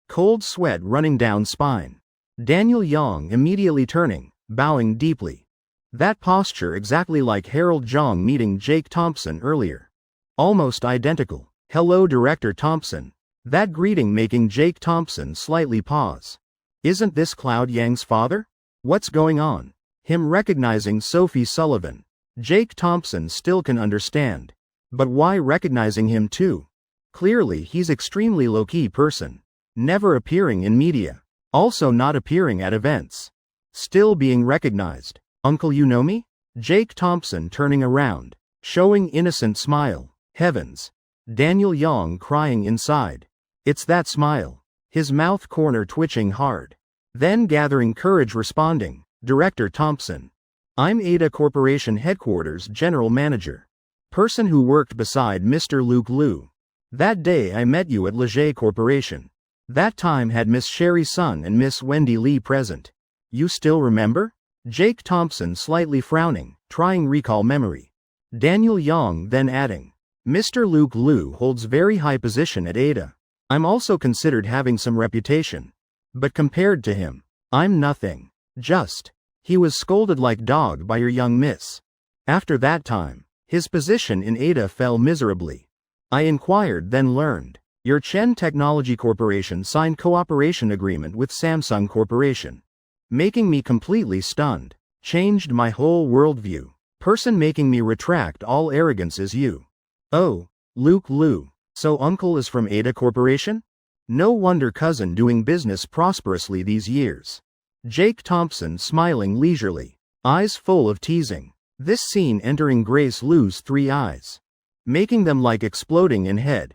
Speaker 1: Cold sweat running down spine. Daniel Yang immediately turning, bowing deeply. That posture exactly like Harold Jong meeting Jake Thompson earlier. Almost identical. Hello Director Thompson. That greeting making Jake Thompson slightly pause. Isn't this Cloud Yang's father? What's going on? Him recognizing Sophie Sullivan. Jake Thompson still can understand. But why recognizing him too? Clearly he's extremely low-key person. Never appearing in media. Also not appearing at events. Still being recognized. Uncle you know me? Jake Thompson turning around. Showing innocent smile. Heavens. Daniel Yang crying inside. It's that smile. His mouth corner twitching hard. Then gathering courage responding. Director Thompson. I'm Ada Corporation Headquarters General Manager. Person who worked beside Mr. Luke Liu. That day I met you at Leger Corporation. That time had Miss Sherry Sun and Miss Wendy Lee present. You still remember? Jake Thompson slightly frowning, trying recall memory. Daniel Yang then adding. Mr. Luke Liu holds very high position at Ada. I'm also considered having some reputation. But compared to him, I'm nothing. Just. He was scolded like dog by your young miss. After that time, his position in Ada fell miserably. I inquired then learned. Your Chen Technology Corporation signed cooperation agreement with Samsung Corporation. Making me completely stunned. Changed my whole worldview. Person making me retract all arrogance is you. Oh, Luke Liu. So uncle is from Ada Corporation? No wonder cousin doing business prosperously these years. Jake Thompson smiling leisurely. Eyes full of teasing. This scene entering Grace Liu's 3 eyes. Making them like exploding in head.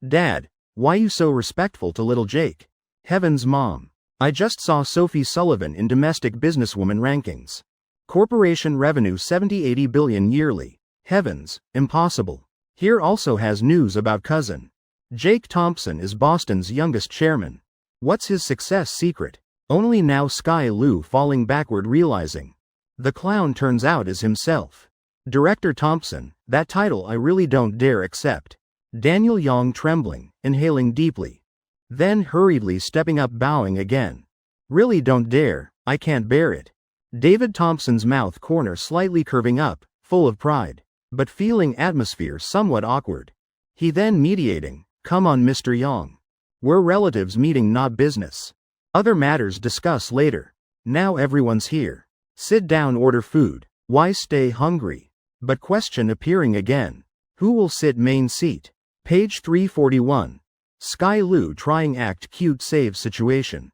Speaker 1: Dad, why you so respectful to little Jake? Heavens mom. I just saw Sophie Sullivan in domestic businesswoman rankings. Corporation revenue 70-80 billion yearly. Heavens, impossible. Here also has news about cousin. Jake Thompson is Boston's youngest chairman. What's his success secret? Only now Sky Lu falling backward realizing. The clown turns out is himself. Director Thompson, that title I really don't dare accept. Daniel Yong trembling, inhaling deeply. Then hurriedly stepping up bowing again. Really don't dare, I can't bear it. David Thompson's mouth corner slightly curving up, full of pride, but feeling atmosphere somewhat awkward. He then mediating, come on Mr. Yong. We're relatives meeting not business. Other matters discuss later. Now everyone's here. Sit down order food. Why stay hungry? But question appearing again. Who will sit main seat? Page 341. Sky Lu trying act cute save situation.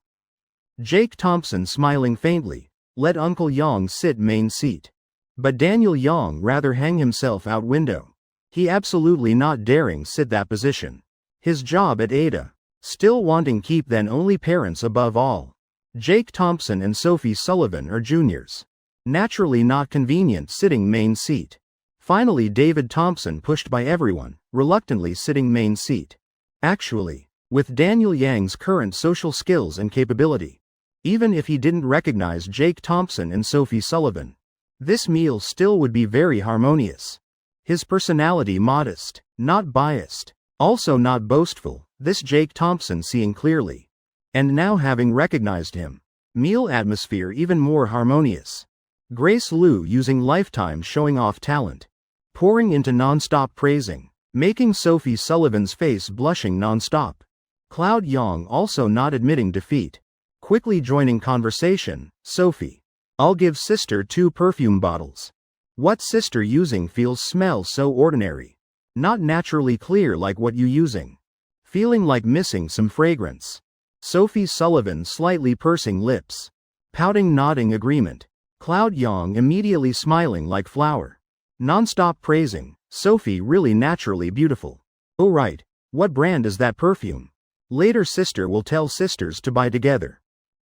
Speaker 1: Jake Thompson smiling faintly. Let Uncle Yong sit main seat. But Daniel Yong rather hang himself out window. He absolutely not daring sit that position. His job at Ada. Still wanting keep then only parents above all. Jake Thompson and Sophie Sullivan are juniors. Naturally not convenient sitting main seat. Finally David Thompson pushed by everyone, reluctantly sitting main seat. Actually, with Daniel Yang's current social skills and capability, even if he didn't recognize Jake Thompson and Sophie Sullivan, this meal still would be very harmonious. His personality modest, not biased, also not boastful, this Jake Thompson seeing clearly. And now having recognized him, meal atmosphere even more harmonious. Grace Liu using lifetime showing off talent. Pouring into non-stop praising, making Sophie Sullivan's face blushing non-stop. Cloud Yong also not admitting defeat. Quickly joining conversation, Sophie. I'll give sister 2 perfume bottles. What sister using feels smell so ordinary. Not naturally clear like what you using. Feeling like missing some fragrance. Sophie Sullivan slightly pursing lips. Pouting nodding agreement. Cloud Yong immediately smiling like flower. Non-stop praising, Sophie really naturally beautiful. Oh right, what brand is that perfume? Later sister will tell sisters to buy together.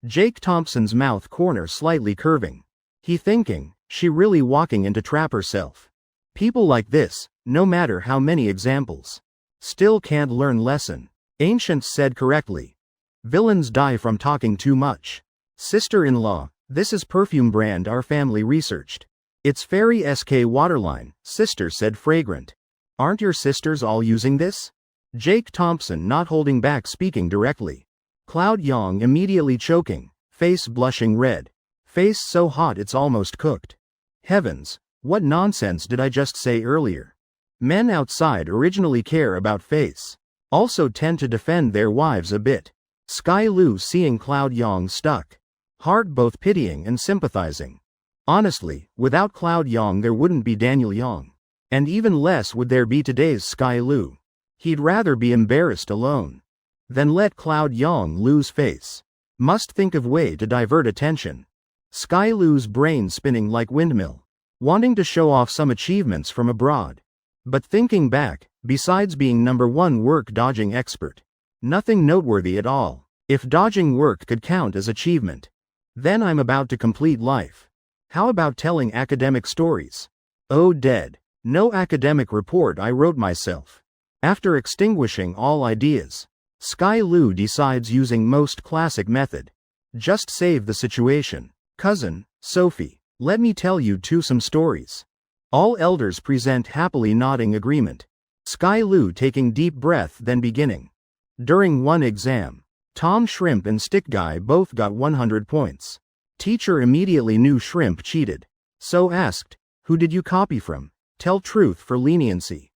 Speaker 1: Jake Thompson's mouth corner slightly curving. He thinking, she really walking into trap herself. People like this, no matter how many examples, still can't learn lesson. Ancients said correctly. Villains die from talking too much. Sister-in-law, this is perfume brand our family researched. It's Fairy SK Waterline, sister said fragrant. Aren't your sisters all using this? Jake Thompson not holding back speaking directly. Cloud Yong immediately choking, face blushing red. Face so hot it's almost cooked. Heavens, what nonsense did I just say earlier? Men outside originally care about face. Also tend to defend their wives a bit. Sky Lu seeing Cloud Yong stuck. Heart both pitying and sympathizing. Honestly, without Cloud Yong there wouldn't be Daniel Yong. And even less would there be today's Sky Lu. He'd rather be embarrassed alone than let Cloud Yong lose face. Must think of way to divert attention. Sky Lu's brain spinning like windmill. Wanting to show off some achievements from abroad. But thinking back, besides being #1 work dodging expert, nothing noteworthy at all. If dodging work could count as achievement, then I'm about to complete life. How about telling academic stories? Oh dead. No academic report I wrote myself. After extinguishing all ideas, Sky Lu decides using most classic method. Just save the situation. Cousin, Sophie, let me tell you some stories. All elders present happily nodding agreement. Sky Lu taking deep breath then beginning. During one exam, Tom Shrimp and Stick Guy both got 100 points. Teacher immediately knew Shrimp cheated. So asked, who did you copy from? Tell truth for leniency.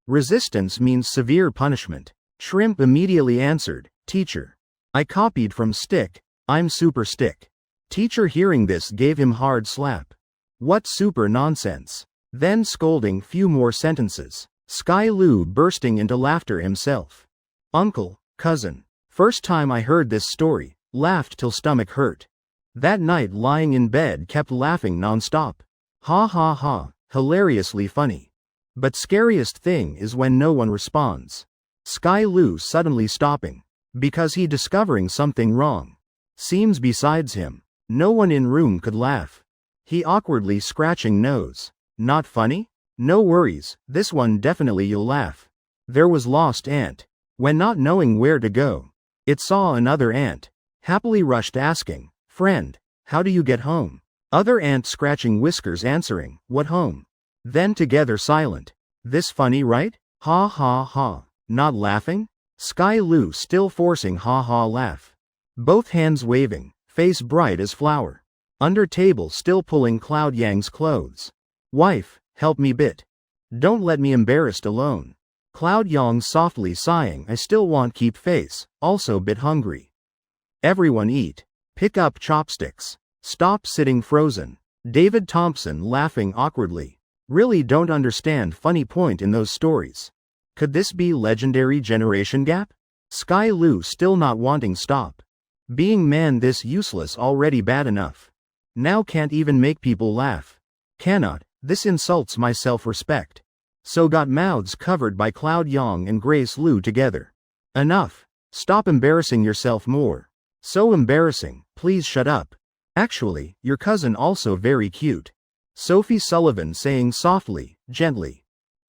Speaker 1: Resistance means severe punishment. Shrimp immediately answered, teacher. I copied from Stick, I'm super Stick. Teacher hearing this gave him hard slap. What super nonsense. Then scolding few more sentences. Sky Lu bursting into laughter himself. Uncle, cousin. First time I heard this story, laughed till stomach hurt. That night lying in bed kept laughing non-stop. Ha ha ha, hilariously funny. But scariest thing is when no one responds. Sky Lu suddenly stopping. Because he discovering something wrong. Seems besides him, no one in room could laugh. He awkwardly scratching nose. Not funny? No worries, this one definitely you'll laugh. There was lost ant. When not knowing where to go, it saw another ant. Happily rushed asking, friend, how do you get home? Other ant scratching whiskers answering, what home? Then together silent. This funny, right? Ha ha ha. Not laughing? Sky Lu still forcing ha ha laugh. Both hands waving, face bright as flower. Under table still pulling Cloud Yang's clothes. Wife, help me bit. Don't let me embarrassed alone. Cloud Yang softly sighing, I still want keep face, also bit hungry. Everyone eat. Pick up chopsticks. Stop sitting frozen. David Thompson laughing awkwardly. Really don't understand funny point in those stories. Could this be legendary generation gap? Sky Lu still not wanting stop. Being man this useless already bad enough. Now can't even make people laugh. Cannot, this insults my self-respect. So got mouths covered by Cloud Yang and Grace Lu together. Enough. Stop embarrassing yourself more. So embarrassing, please shut up. Actually, your cousin also very cute. Sophie Sullivan saying softly, gently.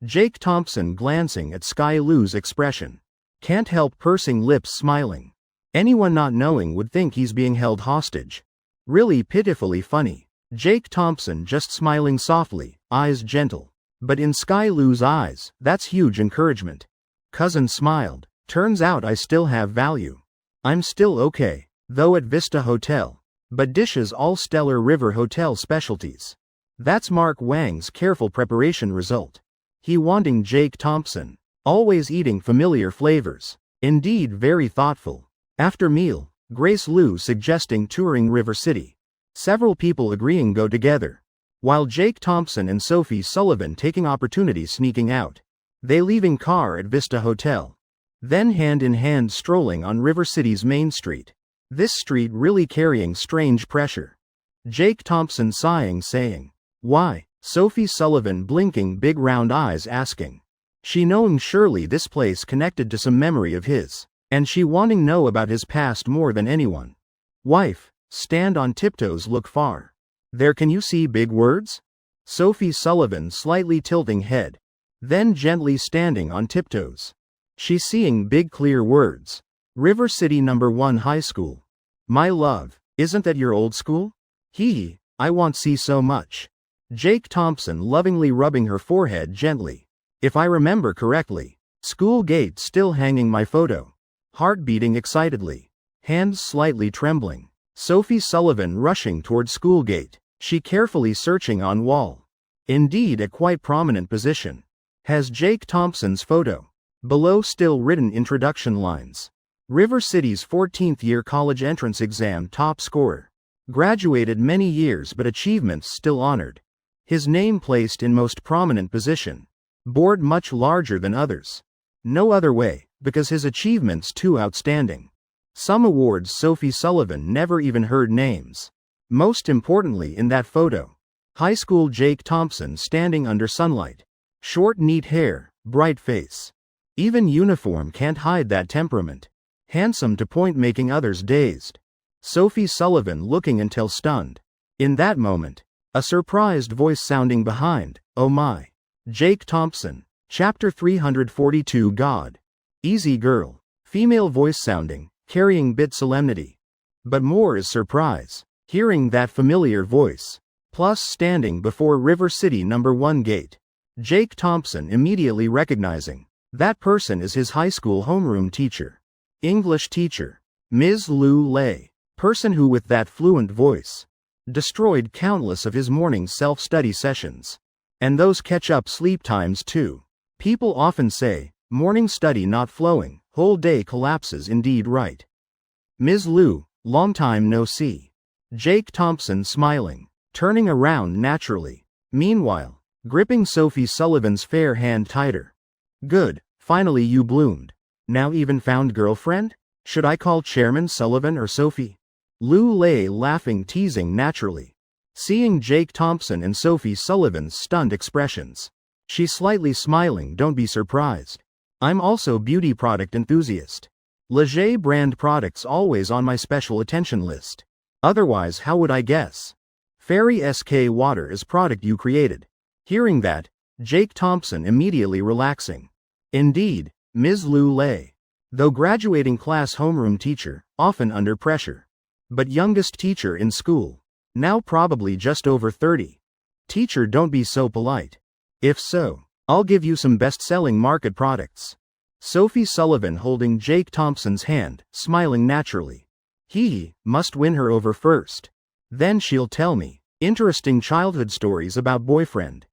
Speaker 1: Jake Thompson glancing at Sky Lu's expression. Can't help pursing lips smiling. Anyone not knowing would think he's being held hostage. Really pitifully funny. Jake Thompson just smiling softly, eyes gentle. But in Sky Lu's eyes, that's huge encouragement. Cousin smiled. Turns out I still have value. I'm still okay, though at Vista Hotel. But dishes all Stellar River Hotel specialties. That's Mark Wang's careful preparation result. He wanting Jake Thompson. Always eating familiar flavors. Indeed very thoughtful. After meal, Grace Lu suggesting touring River City. Several people agreeing go together. While Jake Thompson and Sophie Sullivan taking opportunity sneaking out. They leaving car at Vista Hotel. Then hand in hand strolling on River City's main street. This street really carrying strange pressure. Jake Thompson sighing saying, why? Sophie Sullivan blinking big round eyes asking. She knowing surely this place connected to some memory of his. And she wanting know about his past more than anyone. Wife, stand on tiptoes look far. There can you see big words? Sophie Sullivan slightly tilting head. Then gently standing on tiptoes. She seeing big clear words. River City No. 1 High School. My love, isn't that your old school? Hee, I want see so much. Jake Thompson lovingly rubbing her forehead gently. If I remember correctly. School gate still hanging my photo. Heart beating excitedly. Hands slightly trembling. Sophie Sullivan rushing toward school gate. She carefully searching on wall. Indeed a quite prominent position. Has Jake Thompson's photo. Below still written introduction lines. River City's 14th year college entrance exam top scorer. Graduated many years but achievements still honored. His name placed in most prominent position. Board much larger than others. No other way, because his achievements too outstanding. Some awards Sophie Sullivan never even heard names. Most importantly in that photo. High school Jake Thompson standing under sunlight. Short neat hair, bright face. Even uniform can't hide that temperament. Handsome to point making others dazed. Sophie Sullivan looking until stunned. In that moment, a surprised voice sounding behind, oh my. Jake Thompson. Chapter 342 God. Easy girl. Female voice sounding, carrying bit solemnity. But more is surprise. Hearing that familiar voice. Plus standing before River City No. 1 gate. Jake Thompson immediately recognizing. That person is his high school homeroom teacher. English teacher. Ms. Lu Lei. Person who with that fluent voice. Destroyed countless of his morning self-study sessions. And those catch-up sleep times too. People often say, morning study not flowing, whole day collapses indeed right. Ms. Lu, long time no see. Jake Thompson smiling, turning around naturally. Meanwhile, gripping Sophie Sullivan's fair hand tighter. Good, finally you bloomed. Now even found girlfriend? Should I call Chairman Sullivan or Sophie? Lu Lei laughing teasing naturally. Seeing Jake Thompson and Sophie Sullivan's stunned expressions. She slightly smiling don't be surprised. I'm also beauty product enthusiast. Leger brand products always on my special attention list. Otherwise how would I guess? Fairy SK water is product you created. Hearing that, Jake Thompson immediately relaxing. Indeed, Ms. Lu Lei. Though graduating class homeroom teacher, often under pressure. But youngest teacher in school. Now probably just over 30. Teacher, don't be so polite. If so, I'll give you some best-selling market products. Sophie Sullivan holding Jake Thompson's hand, smiling naturally. He must win her over first. Then she'll tell me interesting childhood stories about boyfriend.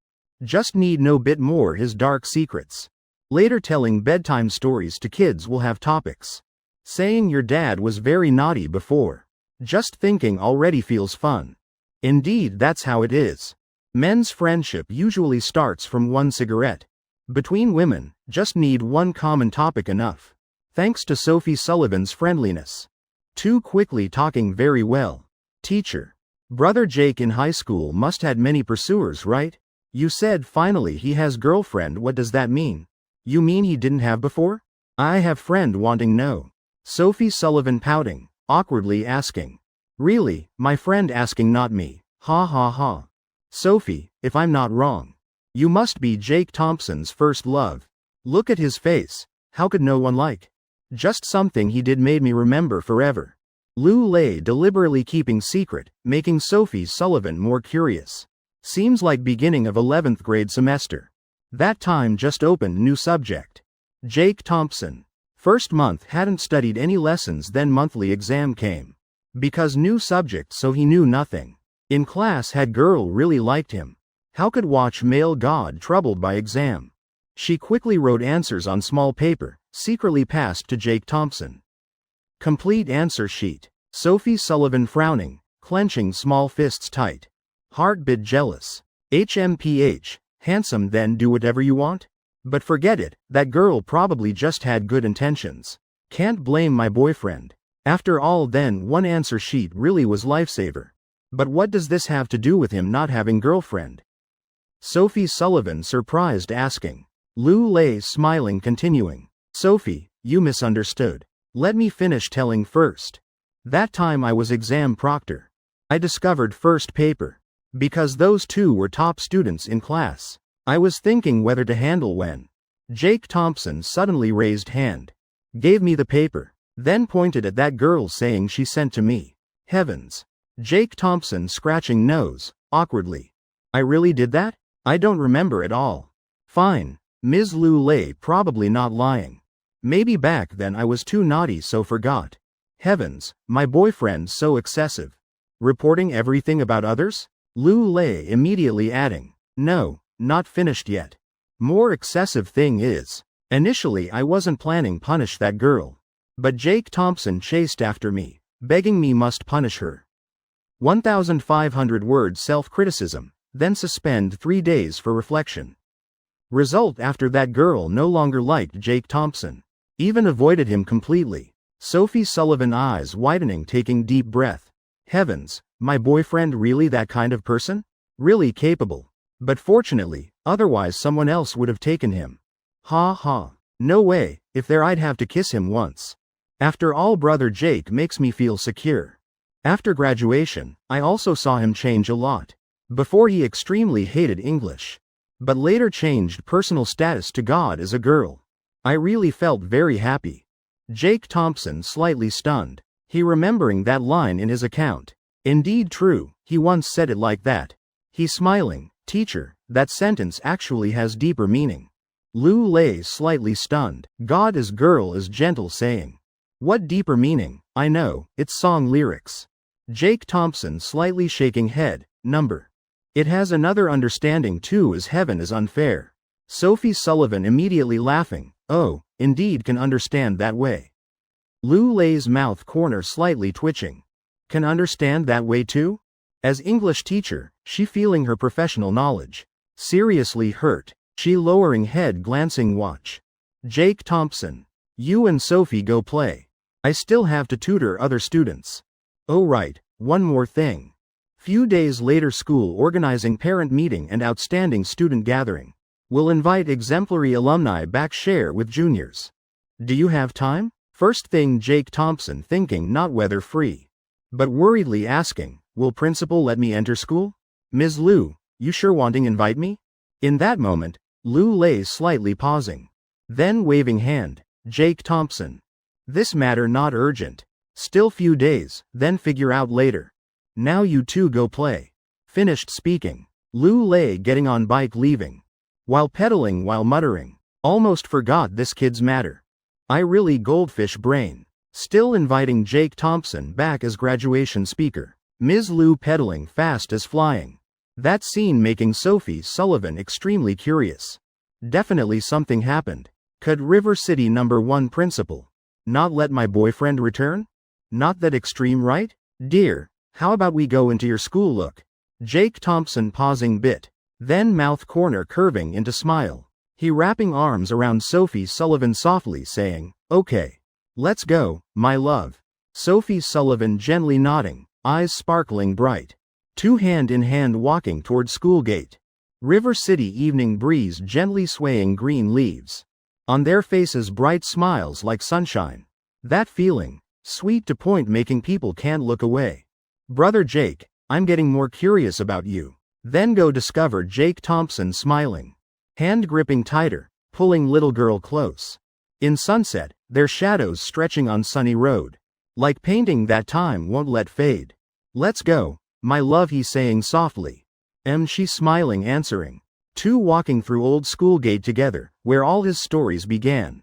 Speaker 1: Just need know bit more his dark secrets. Later telling bedtime stories to kids will have topics. Saying your dad was very naughty before. Just thinking already feels fun. Indeed, that's how it is. Men's friendship usually starts from one cigarette. Between women, just need one common topic enough. Thanks to Sophie Sullivan's friendliness. Too quickly talking very well. Teacher. Brother Jake in high school must had many pursuers, right? You said finally he has girlfriend. What does that mean? You mean he didn't have before? I have friend wanting no. Sophie Sullivan pouting, awkwardly asking. Really, my friend asking, not me. Ha ha ha. Sophie, if I'm not wrong. You must be Jake Thompson's first love. Look at his face. How could no one like? Just something he did made me remember forever. Lu Lei deliberately keeping secret, making Sophie Sullivan more curious. Seems like beginning of 11th grade semester. That time just opened new subject. Jake Thompson. First month hadn't studied any lessons, then monthly exam came. Because new subject, so he knew nothing. In class had girl really liked him. How could watch male god troubled by exam? She quickly wrote answers on small paper, secretly passed to Jake Thompson. Complete answer sheet. Sophie Sullivan frowning, clenching small fists tight. Heart bit jealous. HMPH, handsome then do whatever you want? But forget it, that girl probably just had good intentions. Can't blame my boyfriend. After all, then one answer sheet really was lifesaver. But what does this have to do with him not having girlfriend? Sophie Sullivan surprised asking. Lu Lei smiling continuing. Sophie, you misunderstood. Let me finish telling first. That time I was exam proctor. I discovered first paper. Because those two were top students in class. I was thinking whether to handle when Jake Thompson suddenly raised hand. Gave me the paper. Then pointed at that girl saying she sent to me. Heavens. Jake Thompson scratching nose, awkwardly. I really did that? I don't remember at all. Fine. Ms. Lu Lei probably not lying. Maybe back then I was too naughty so forgot. Heavens, my boyfriend's so excessive. Reporting everything about others? Lu Lei immediately adding. No, not finished yet. More excessive thing is. Initially I wasn't planning punish that girl. But Jake Thompson chased after me, begging me must punish her. 1,500 words self-criticism, then suspend 3 days for reflection. Result after that girl no longer liked Jake Thompson. Even avoided him completely. Sophie Sullivan eyes widening taking deep breath. Heavens, my boyfriend really that kind of person? Really capable. But fortunately, otherwise someone else would have taken him. Ha ha. No way, if there I'd have to kiss him once. After all, brother Jake makes me feel secure. After graduation, I also saw him change a lot. Before he extremely hated English. But later changed personal status to God as a girl. I really felt very happy. Jake Thompson slightly stunned. He remembering that line in his account. Indeed true, he once said it like that. He smiling, teacher, that sentence actually has deeper meaning. Lu Lei slightly stunned. God as girl is gentle saying. What deeper meaning? I know, it's song lyrics. Jake Thompson slightly shaking head, number. It has another understanding too as heaven is unfair. Sophie Sullivan immediately laughing, oh, indeed can understand that way. Lu Lei's mouth corner slightly twitching. Can understand that way too? As English teacher, she feeling her professional knowledge. Seriously hurt, she lowering head glancing watch. Jake Thompson. You and Sophie go play. I still have to tutor other students. Oh right, one more thing. Few days later school organizing parent meeting and outstanding student gathering. Will invite exemplary alumni back share with juniors. Do you have time? First thing Jake Thompson thinking not whether free. But worriedly asking, will principal let me enter school? Ms. Lu, you sure wanting invite me? In that moment, Lou lay slightly pausing. Then waving hand, Jake Thompson. This matter not urgent. Still few days, then figure out later. Now you two go play. Finished speaking. Lou lay getting on bike leaving. While pedaling while muttering. Almost forgot this kid's matter. I really goldfish brain. Still inviting Jake Thompson back as graduation speaker. Ms. Lou pedaling fast as flying. That scene making Sophie Sullivan extremely curious. Definitely something happened. Could River City #1 principal not let my boyfriend return? Not that extreme, right? Dear, how about we go into your school look? Jake Thompson pausing bit. Then mouth corner curving into smile. He wrapping arms around Sophie Sullivan softly saying, okay. Let's go, my love. Sophie Sullivan gently nodding, eyes sparkling bright. Two hand in hand walking toward school gate. River City evening breeze gently swaying green leaves. On their faces bright smiles like sunshine. That feeling, sweet to point making people can't look away. Brother Jake, I'm getting more curious about you. Then go discover Jake Thompson smiling. Hand gripping tighter, pulling little girl close. In sunset, their shadows stretching on sunny road. Like painting that time won't let fade. Let's go, my love he saying softly. She smiling answering. Two walking through old school gate together, where all his stories began.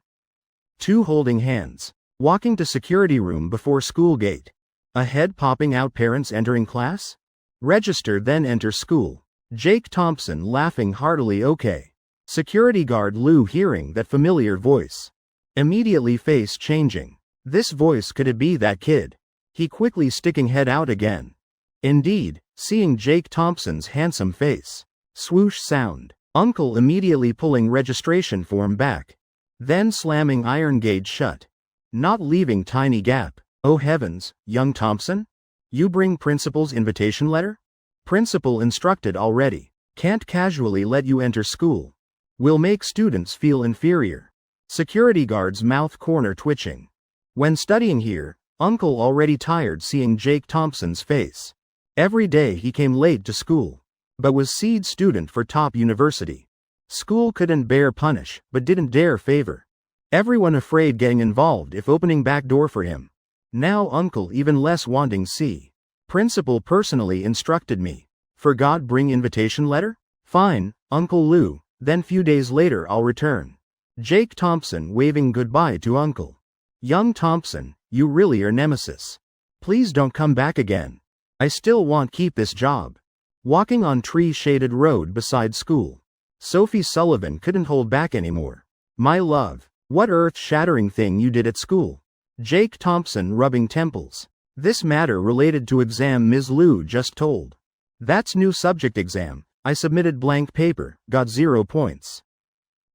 Speaker 1: Two holding hands. Walking to security room before school gate. A head popping out parents entering class? Register then enter school. Jake Thompson laughing heartily okay. Security guard Lou hearing that familiar voice. Immediately face changing. This voice could it be that kid? He quickly sticking head out again. Indeed, seeing Jake Thompson's handsome face. Swoosh sound. Uncle immediately pulling registration form back. Then slamming iron gate shut. Not leaving tiny gap. Oh heavens, young Thompson? You bring principal's invitation letter? Principal instructed already. Can't casually let you enter school. Will make students feel inferior. Security guard's mouth corner twitching. When studying here, Uncle already tired seeing Jake Thompson's face. Every day he came late to school. But was seed student for top university. School couldn't bear punish, but didn't dare favor. Everyone afraid getting involved if opening back door for him. Now Uncle even less wanting see. Principal personally instructed me. Forgot bring invitation letter? Fine, Uncle Lou, then few days later I'll return. Jake Thompson waving goodbye to Uncle. Young Thompson, you really are nemesis. Please don't come back again. I still want keep this job. Walking on tree-shaded road beside school. Sophie Sullivan couldn't hold back anymore. My love, what earth-shattering thing you did at school. Jake Thompson rubbing temples. This matter related to exam Ms. Lou just told. That's new subject exam. I submitted blank paper, got 0 points.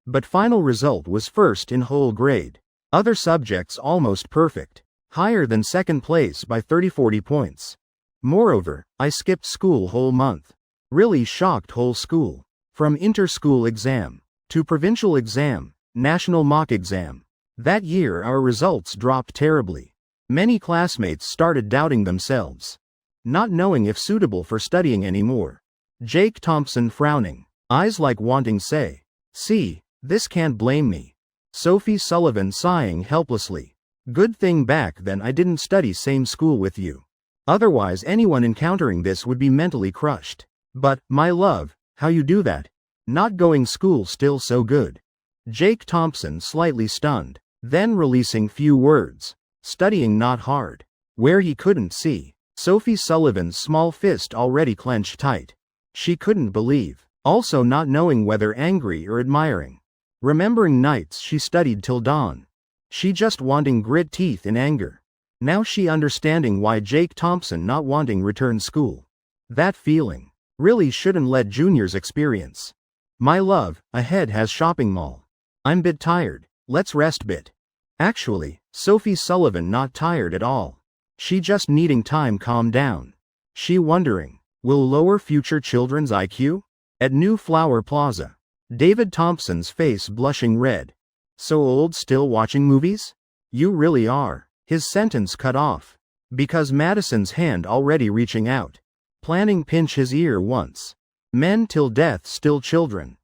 Speaker 1: But final result was first in whole grade. Other subjects almost perfect. Higher than second place by 30-40 points. Moreover, I skipped school whole month. Really shocked whole school. From inter-school exam, to provincial exam, national mock exam. That year our results dropped terribly. Many classmates started doubting themselves. Not knowing if suitable for studying anymore. Jake Thompson frowning. Eyes like wanting say. See, this can't blame me. Sophie Sullivan sighing helplessly. Good thing back then I didn't study same school with you. Otherwise anyone encountering this would be mentally crushed. But, my love, how you do that? Not going school still so good. Jake Thompson slightly stunned, then releasing few words. Studying not hard. Where he couldn't see. Sophie Sullivan's small fist already clenched tight. She couldn't believe. Also not knowing whether angry or admiring. Remembering nights she studied till dawn. She just wanting grit teeth in anger. Now she understanding why Jake Thompson not wanting return school. That feeling. Really shouldn't let juniors experience. My love, ahead has shopping mall. I'm bit tired, let's rest bit. Actually, Sophie Sullivan not tired at all. She just needing time calm down. She wondering, will lower future children's IQ? At New Flower Plaza. David Thompson's face blushing red. So old still watching movies? You really are. His sentence cut off. Because Madison's hand already reaching out. Planning pinch his ear once. Men till death still children.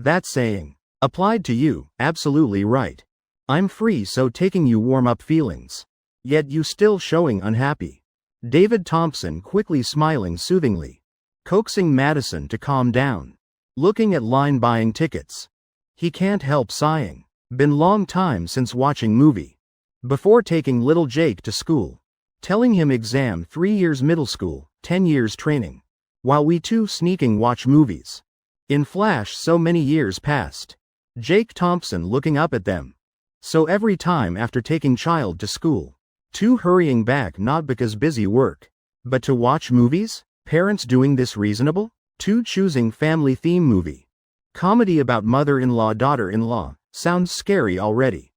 Speaker 1: That saying applied to you, absolutely right. I'm free, so taking you warm up feelings. Yet you still showing unhappy. David Thompson quickly smiling soothingly. Coaxing Madison to calm down. Looking at line buying tickets. He can't help sighing. Been long time since watching movie. Before taking little Jake to school. Telling him exam 3 years middle school, 10 years training. While we two sneaking watch movies. In flash so many years past. Jake Thompson looking up at them. So every time after taking child to school. Two hurrying back not because busy work. But to watch movies? Parents doing this reasonable? Two choosing family theme movie. Comedy about mother-in-law daughter-in-law. Sounds scary already.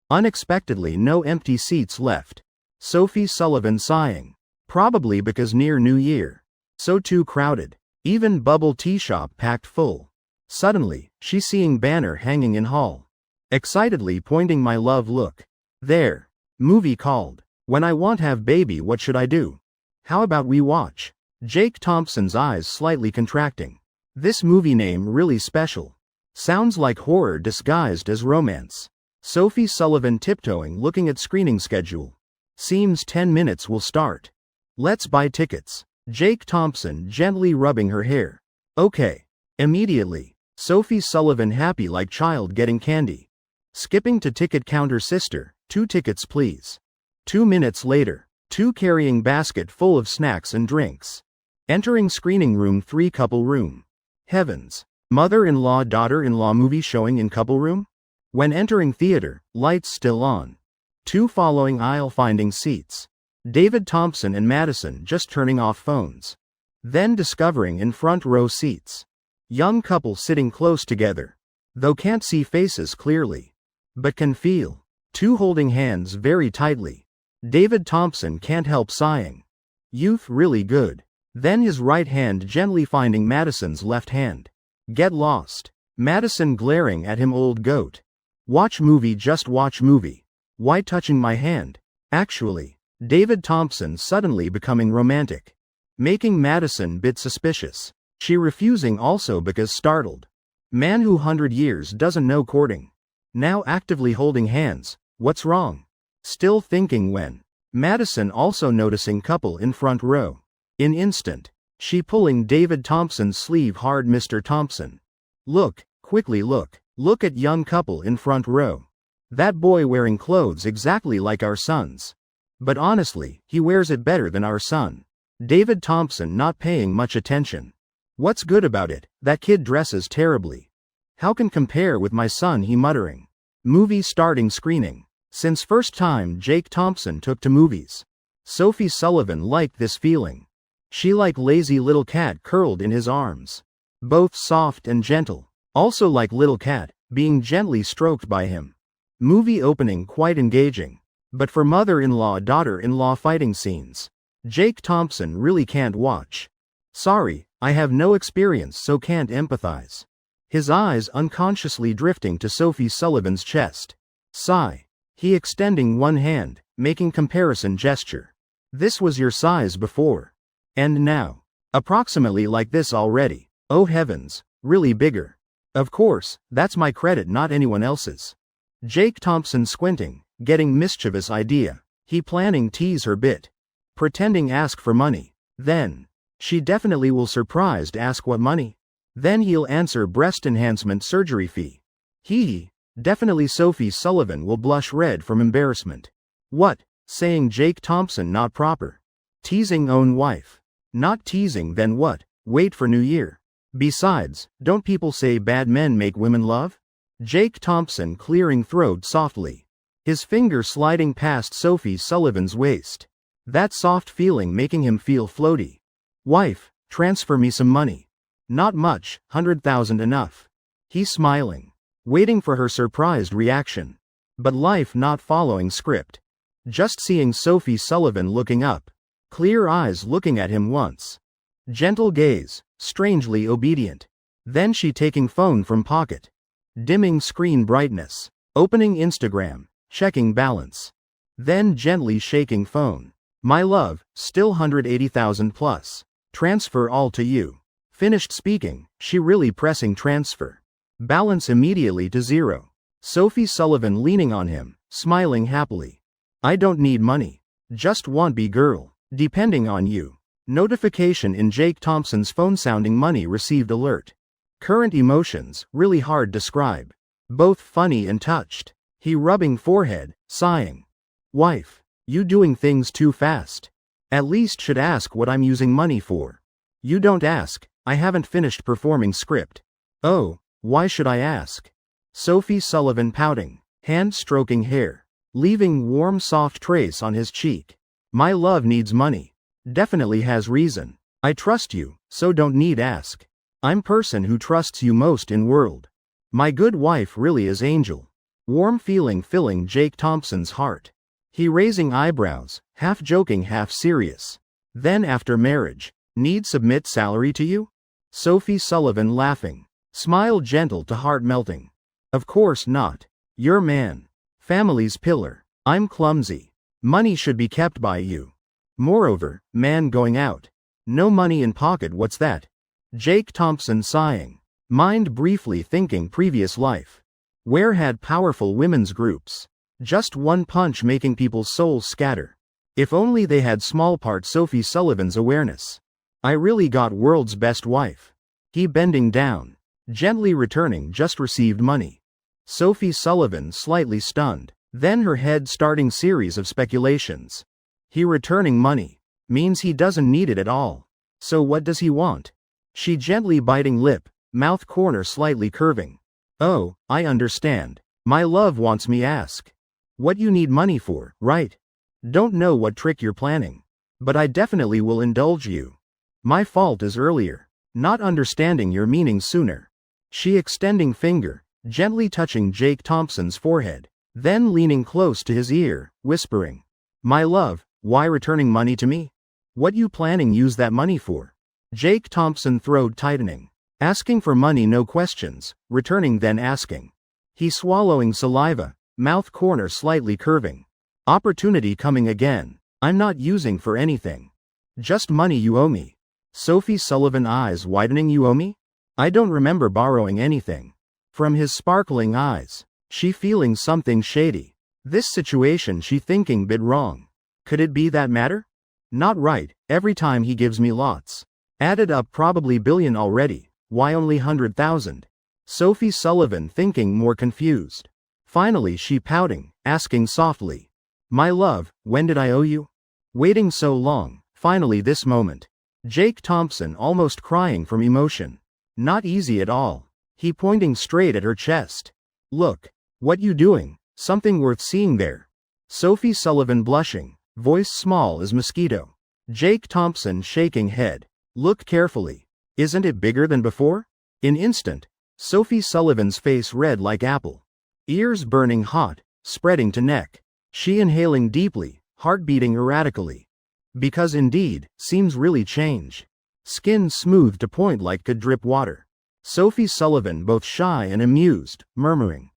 Speaker 1: Unexpectedly no empty seats left. Sophie Sullivan sighing. Probably because near New Year. So too crowded. Even bubble tea shop packed full. Suddenly, she seeing banner hanging in hall. Excitedly pointing my love look. There. Movie called. When I want have baby what should I do? How about we watch? Jake Thompson's eyes slightly contracting. This movie name really special. Sounds like horror disguised as romance. Sophie Sullivan tiptoeing looking at screening schedule. Seems 10 minutes will start. Let's buy tickets. Jake Thompson gently rubbing her hair. Okay. Immediately. Sophie Sullivan happy like child getting candy. Skipping to ticket counter sister, 2 tickets please. 2 minutes later. 2 carrying basket full of snacks and drinks. Entering screening room 3 couple room. Heavens. Mother-in-law daughter-in-law movie showing in couple room? When entering theater, lights still on. 2 following aisle finding seats. David Thompson and Madison just turning off phones. Then discovering in front row seats. Young couple sitting close together. Though can't see faces clearly. But can feel. 2 holding hands very tightly. David Thompson can't help sighing. Youth really good. Then his right hand gently finding Madison's left hand. Get lost. Madison glaring at him old goat. Watch movie just watch movie. Why touching my hand? Actually. David Thompson suddenly becoming romantic. Making Madison bit suspicious. She refusing also because startled. Man who 100 years doesn't know courting. Now actively holding hands. What's wrong? Still thinking when. Madison also noticing couple in front row. In instant. She pulling David Thompson's sleeve hard. Mr. Thompson. Look, quickly look. Look at young couple in front row. That boy wearing clothes exactly like our son's. But honestly, he wears it better than our son. David Thompson not paying much attention. What's good about it? That kid dresses terribly. How can compare with my son? He muttering. Movie starting screening. Since first time Jake Thompson took to movies. Sophie Sullivan liked this feeling. She like lazy little cat curled in his arms. Both soft and gentle. Also like little cat, being gently stroked by him. Movie opening quite engaging. But for mother-in-law daughter-in-law fighting scenes. Jake Thompson really can't watch. Sorry, I have no experience so can't empathize. His eyes unconsciously drifting to Sophie Sullivan's chest. Sigh. He extending one hand, making comparison gesture. This was your size before. And now. Approximately like this already. Oh heavens, really bigger. Of course, that's my credit not anyone else's. Jake Thompson squinting, getting mischievous idea. He planning tease her bit. Pretending ask for money. Then. She definitely will surprised ask what money. Then he'll answer breast enhancement surgery fee. He. Definitely Sophie Sullivan will blush red from embarrassment. What? Saying Jake Thompson not proper. Teasing own wife. Not teasing then what? Wait for New Year. Besides, don't people say bad men make women love? Jake Thompson clearing throat softly. His finger sliding past Sophie Sullivan's waist. That soft feeling making him feel floaty. Wife, transfer me some money. Not much, 100,000 enough. He smiling. Waiting for her surprised reaction. But life not following script. Just seeing Sophie Sullivan looking up. Clear eyes looking at him once. Gentle gaze, strangely obedient. Then she taking phone from pocket. Dimming screen brightness. Opening Instagram, checking balance. Then gently shaking phone. My love, still 180,000 plus. Transfer all to you. Finished speaking, she really pressing transfer. Balance immediately to zero. Sophie Sullivan leaning on him, smiling happily. I don't need money. Just want be girl. Depending on you. Notification in Jake Thompson's phone sounding money received alert. Current emotions, really hard describe. Both funny and touched. He rubbing forehead, sighing. Wife, you doing things too fast. At least should ask what I'm using money for. You don't ask, I haven't finished performing script. Oh, why should I ask? Sophie Sullivan pouting, hand stroking hair, leaving warm soft trace on his cheek. My love needs money. Definitely has reason. I trust you, so don't need ask. I'm person who trusts you most in world. My good wife really is angel. Warm feeling filling Jake Thompson's heart. He raising eyebrows, half joking half serious. Then after marriage, need submit salary to you? Sophie Sullivan laughing. Smile gentle to heart melting. Of course not. Your man. Family's pillar. I'm clumsy. Money should be kept by you. Moreover, man going out. No money in pocket, what's that? Jake Thompson sighing. Mind briefly thinking previous life. Where had powerful women's groups. Just one punch making people's souls scatter. If only they had small part Sophie Sullivan's awareness. I really got world's best wife. He bending down. Gently returning just received money. Sophie Sullivan slightly stunned. Then her head starting series of speculations. He returning money. Means he doesn't need it at all. So what does he want? She gently biting lip, mouth corner slightly curving. Oh, I understand. My love wants me ask. What you need money for, right? Don't know what trick you're planning. But I definitely will indulge you. My fault is earlier. Not understanding your meaning sooner. She extending finger, gently touching Jake Thompson's forehead. Then leaning close to his ear, whispering. My love, why returning money to me? What you planning use that money for? Jake Thompson throat tightening. Asking for money no questions, returning then asking. He swallowing saliva, mouth corner slightly curving. Opportunity coming again. I'm not using for anything. Just money you owe me. Sophie Sullivan eyes widening. You owe me? I don't remember borrowing anything. From his sparkling eyes. She feeling something shady. This situation she thinking bit wrong. Could it be that matter? Not right, every time he gives me lots. Added up probably billion already, why only 100,000? Sophie Sullivan thinking more confused. Finally she pouting, asking softly. My love, when did I owe you? Waiting so long, finally this moment. Jake Thompson almost crying from emotion. Not easy at all. He pointing straight at her chest. Look. What you doing? Something worth seeing there. Sophie Sullivan blushing, voice small as mosquito. Jake Thompson shaking head. Look carefully. Isn't it bigger than before? In instant. Sophie Sullivan's face red like apple. Ears burning hot, spreading to neck. She inhaling deeply, heart beating erratically. Because indeed, seems really change. Skin smooth to point like could drip water. Sophie Sullivan both shy and amused, murmuring.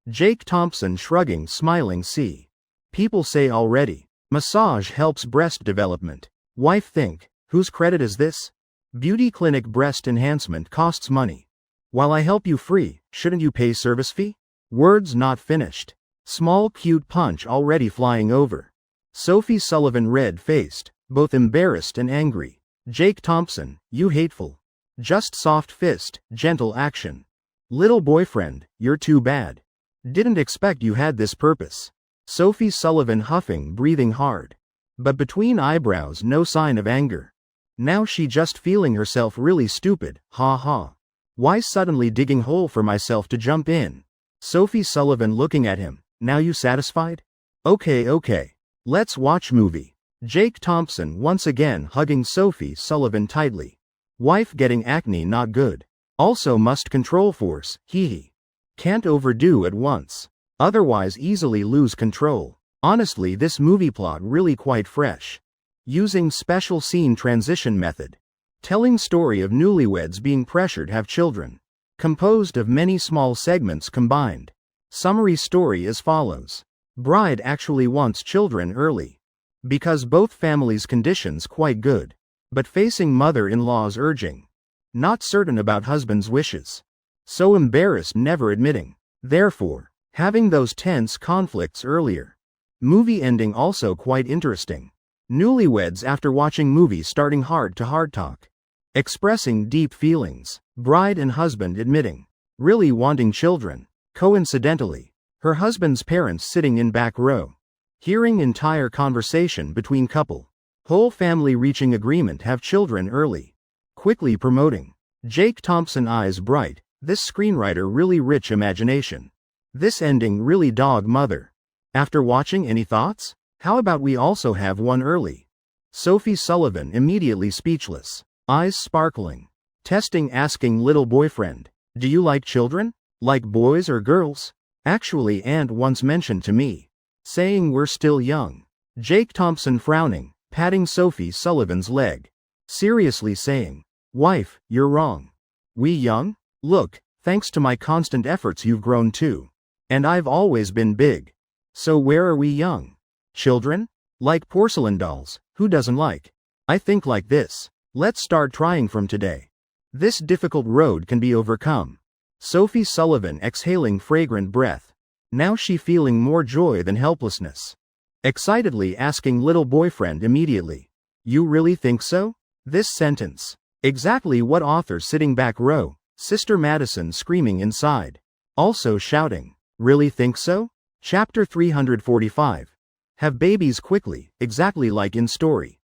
Speaker 1: Jake Thompson shrugging smiling see. People say already. Massage helps breast development. Wife think, whose credit is this? Beauty clinic breast enhancement costs money. While I help you free, shouldn't you pay service fee? Words not finished. Small cute punch already flying over. Sophie Sullivan red-faced, both embarrassed and angry. Jake Thompson, you hateful. Just soft fist, gentle action. Little boyfriend, you're too bad. Didn't expect you had this purpose. Sophie Sullivan huffing, breathing hard. But between eyebrows no sign of anger. Now she just feeling herself really stupid, ha ha. Why suddenly digging hole for myself to jump in? Sophie Sullivan looking at him, now you satisfied? Okay. Let's watch movie. Jake Thompson once again hugging Sophie Sullivan tightly. Wife getting acne not good. Also must control force, hee. Can't overdo at once. Otherwise easily lose control. Honestly this movie plot really quite fresh. Using special scene transition method. Telling story of newlyweds being pressured have children. Composed of many small segments combined. Summary story as follows. Bride actually wants children early. Because both families' conditions quite good. But facing mother-in-law's urging. Not certain about husband's wishes. So embarrassed, never admitting. Therefore, having those tense conflicts earlier. Movie ending also quite interesting. Newlyweds after watching movie starting heart-to-heart talk. Expressing deep feelings. Bride and husband admitting. Really wanting children. Coincidentally, her husband's parents sitting in back row. Hearing entire conversation between couple. Whole family reaching agreement have children early. Quickly promoting. Jake Thompson eyes bright. This screenwriter really rich imagination. This ending really dog mother. After watching, any thoughts? How about we also have one early? Sophie Sullivan immediately speechless. Eyes sparkling. Testing asking little boyfriend. Do you like children? Like boys or girls? Actually Aunt once mentioned to me. Saying we're still young. Jake Thompson frowning, patting Sophie Sullivan's leg. Seriously saying. Wife, you're wrong. We young? Look, thanks to my constant efforts you've grown too. And I've always been big. So where are we young? Children? Like porcelain dolls, who doesn't like? I think like this. Let's start trying from today. This difficult road can be overcome. Sophie Sullivan exhaling fragrant breath. Now she feeling more joy than helplessness. Excitedly asking little boyfriend immediately. You really think so? This sentence. Exactly what author sitting back row, Sister Madison screaming inside. Also shouting. Really think so? Chapter 345. Have babies quickly, exactly like in story.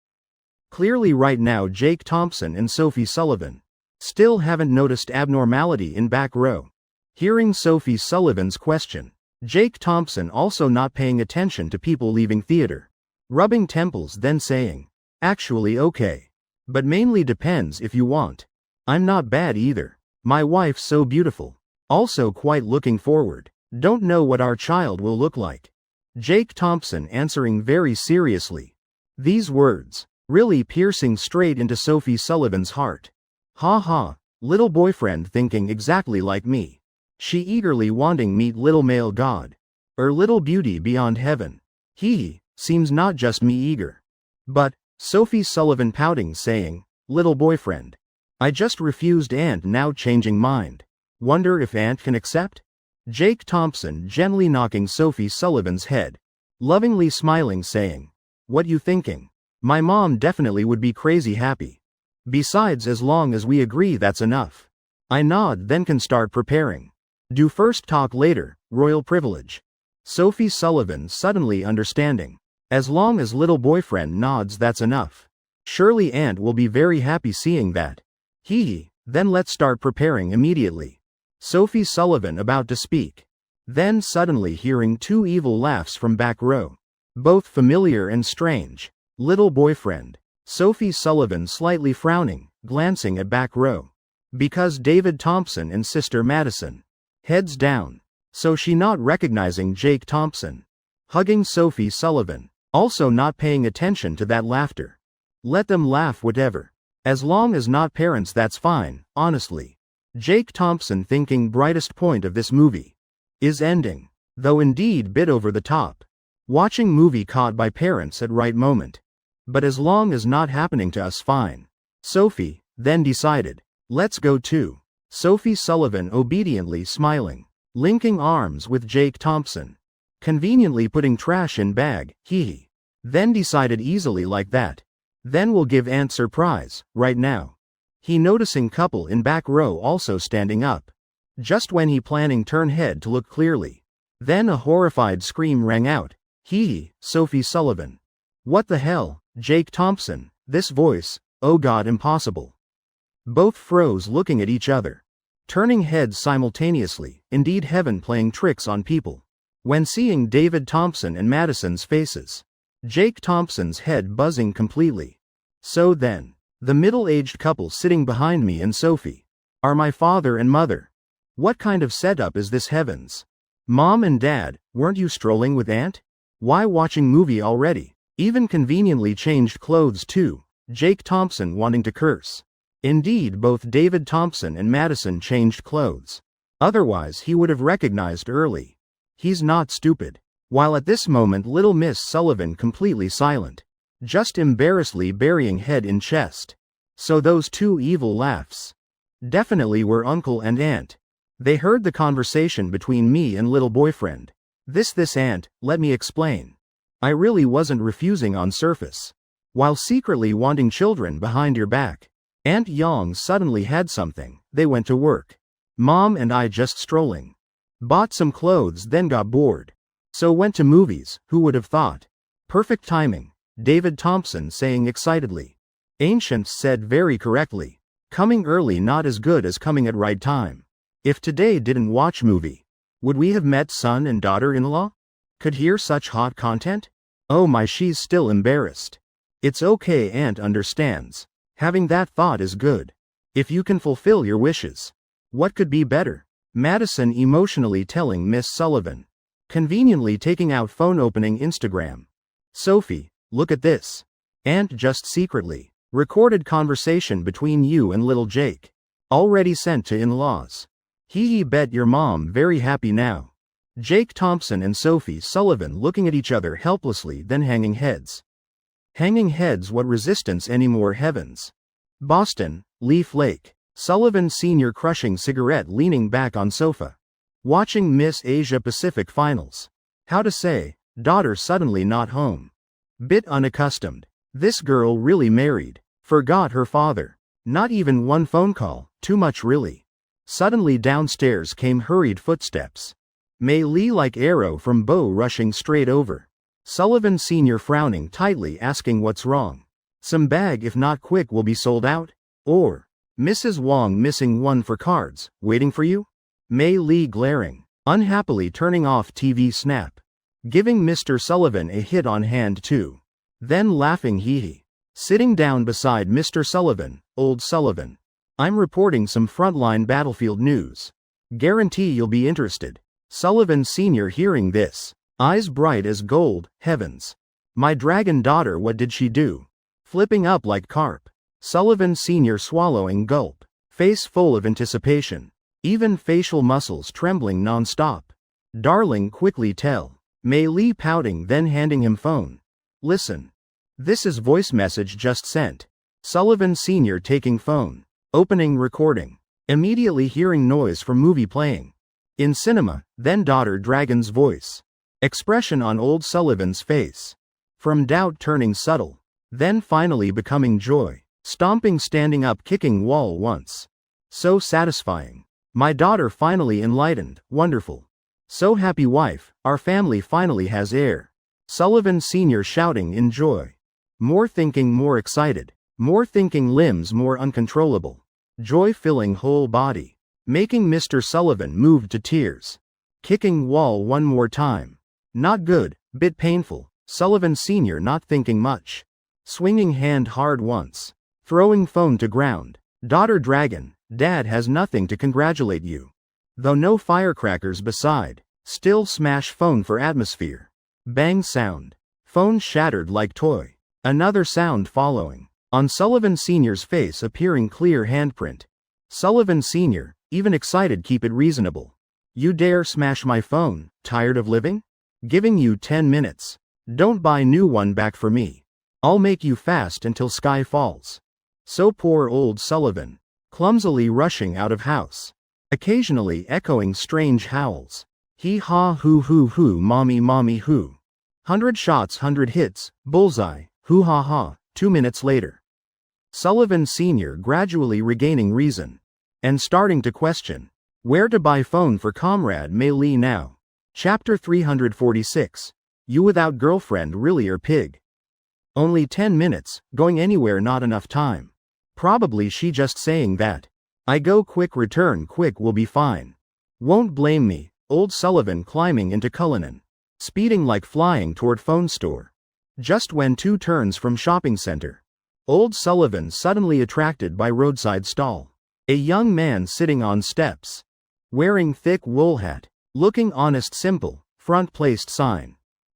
Speaker 1: Clearly right now Jake Thompson and Sophie Sullivan still haven't noticed abnormality in back row. Hearing Sophie Sullivan's question. Jake Thompson also not paying attention to people leaving theater. Rubbing temples then saying. Actually okay. But mainly depends if you want. I'm not bad either. My wife's so beautiful. Also quite looking forward. Don't know what our child will look like. Jake Thompson answering very seriously. These words, really piercing straight into Sophie Sullivan's heart. Ha ha, little boyfriend thinking exactly like me. She eagerly wanting meet little male god. Little beauty beyond heaven. He, seems not just me eager. But, Sophie Sullivan pouting saying, little boyfriend. I just refused Aunt now changing mind. Wonder if Aunt can accept? Jake Thompson gently knocking Sophie Sullivan's head. Lovingly smiling saying. What you thinking? My mom definitely would be crazy happy. Besides as long as we agree that's enough. I nod then can start preparing. Do first talk later, royal privilege. Sophie Sullivan suddenly understanding. As long as little boyfriend nods that's enough. Surely Aunt will be very happy seeing that. Hee, then let's start preparing immediately. Sophie Sullivan about to speak. Then suddenly hearing two evil laughs from back row. Both familiar and strange. Little boyfriend. Sophie Sullivan slightly frowning, glancing at back row. Because David Thompson and Sister Madison. Heads down. So she not recognizing Jake Thompson. Hugging Sophie Sullivan. Also not paying attention to that laughter. Let them laugh whatever. As long as not parents that's fine, honestly. Jake Thompson thinking brightest point of this movie. Is ending. Though indeed bit over the top. Watching movie caught by parents at right moment. But as long as not happening to us fine. Sophie, then decided. Let's go too. Sophie Sullivan obediently smiling. Linking arms with Jake Thompson. Conveniently putting trash in bag, hee. Then decided easily like that. Then we'll give Aunt surprise, right now. He noticing couple in back row also standing up. Just when he planning turn head to look clearly. Then a horrified scream rang out. Hee, Sophie Sullivan. What the hell, Jake Thompson, this voice, oh god impossible. Both froze looking at each other. Turning heads simultaneously, indeed heaven playing tricks on people. When seeing David Thompson and Madison's faces. Jake Thompson's head buzzing completely. So then. The middle-aged couple sitting behind me and Sophie. Are my father and mother. What kind of setup is this heavens? Mom and Dad, weren't you strolling with Aunt? Why watching movie already? Even conveniently changed clothes too. Jake Thompson wanting to curse. Indeed both David Thompson and Madison changed clothes. Otherwise he would have recognized early. He's not stupid. While at this moment little Miss Sullivan completely silent. Just embarrassedly burying head in chest. So those two evil laughs. Definitely were uncle and aunt. They heard the conversation between me and little boyfriend. This aunt, let me explain. I really wasn't refusing on surface. While secretly wanting children behind your back. Aunt Yang suddenly had something, they went to work. Mom and I just strolling. Bought some clothes then got bored. So went to movies, who would have thought? Perfect timing, David Thompson saying excitedly. Ancients said very correctly. Coming early not as good as coming at right time. If today didn't watch movie, would we have met son and daughter-in-law? Could hear such hot content? Oh my, she's still embarrassed. It's okay, aunt understands. Having that thought is good. If you can fulfill your wishes. What could be better? Madison emotionally telling Miss Sullivan. Conveniently taking out phone opening Instagram. Sophie, look at this. Aunt just secretly. Recorded conversation between you and little Jake. Already sent to in-laws. He bet your mom very happy now. Jake Thompson and Sophie Sullivan looking at each other helplessly then hanging heads. Hanging heads, what resistance anymore, heavens. Boston, Leaf Lake. Sullivan Sr. crushing cigarette leaning back on sofa. Watching Miss Asia Pacific finals. How to say, daughter suddenly not home. Bit unaccustomed. This girl really married. Forgot her father. Not even one phone call, too much really. Suddenly downstairs came hurried footsteps. Mei Li like arrow from bow rushing straight over. Sullivan Sr. frowning tightly asking what's wrong. Some bag if not quick will be sold out? Or, Mrs. Wong missing one for cards, waiting for you? Mei Li glaring, unhappily turning off TV snap. Giving Mr. Sullivan a hit on hand too. Then laughing hee. Sitting down beside Mr. Sullivan, old Sullivan. I'm reporting some frontline battlefield news. Guarantee you'll be interested. Sullivan Sr. hearing this. Eyes bright as gold, heavens. My dragon daughter, what did she do? Flipping up like carp. Sullivan Sr. swallowing gulp. Face full of anticipation. Even facial muscles trembling non-stop. Darling, quickly tell. Mei Li pouting then handing him phone. Listen. This is voice message just sent. Sullivan Sr. taking phone. Opening recording. Immediately hearing noise from movie playing. In cinema, then daughter dragon's voice. Expression on old Sullivan's face. From doubt turning subtle. Then finally becoming joy. Stomping, standing up, kicking wall once. So satisfying. My daughter finally enlightened, wonderful. So happy wife, our family finally has heir. Sullivan Sr. shouting in joy. More thinking, more excited. More thinking, limbs more uncontrollable. Joy filling whole body. Making Mr. Sullivan move to tears. Kicking wall one more time. Not good, bit painful. Sullivan Sr. not thinking much. Swinging hand hard once. Throwing phone to ground. Daughter dragon, dad has nothing to congratulate you. Though no firecrackers beside. Still smash phone for atmosphere. Bang sound. Phone shattered like toy. Another sound following. On Sullivan Sr.'s face appearing clear handprint. Sullivan Sr., even excited, keep it reasonable. You dare smash my phone, tired of living? Giving you 10 minutes. Don't buy new one back for me. I'll make you fast until sky falls. So poor old Sullivan. Clumsily rushing out of house. Occasionally echoing strange howls. Hee haw hoo hoo hoo mommy hoo. 100 shots 100 hits, bullseye, hoo ha ha, 2 minutes later. Sullivan Sr. gradually regaining reason. And starting to question. Where to buy phone for comrade Mei Li now. Chapter 346. You without girlfriend really are pig. Only 10 minutes, going anywhere not enough time. Probably she just saying that. I go quick return quick will be fine. Won't blame me, old Sullivan climbing into Cullinan. Speeding like flying toward phone store. Just when 2 turns from shopping center. Old Sullivan suddenly attracted by roadside stall. A young man sitting on steps. Wearing thick wool hat. Looking honest simple, front placed sign.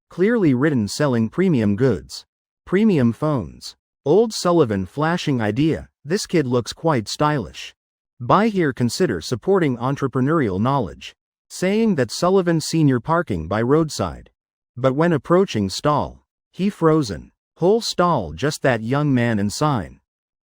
Speaker 1: Clearly written selling premium goods. Premium phones. Old Sullivan flashing idea, this kid looks quite stylish. Buy here, consider supporting entrepreneurial knowledge. Saying that Sullivan Sr. parking by roadside. But when approaching stall, he frozen. Whole stall just that young man and sign.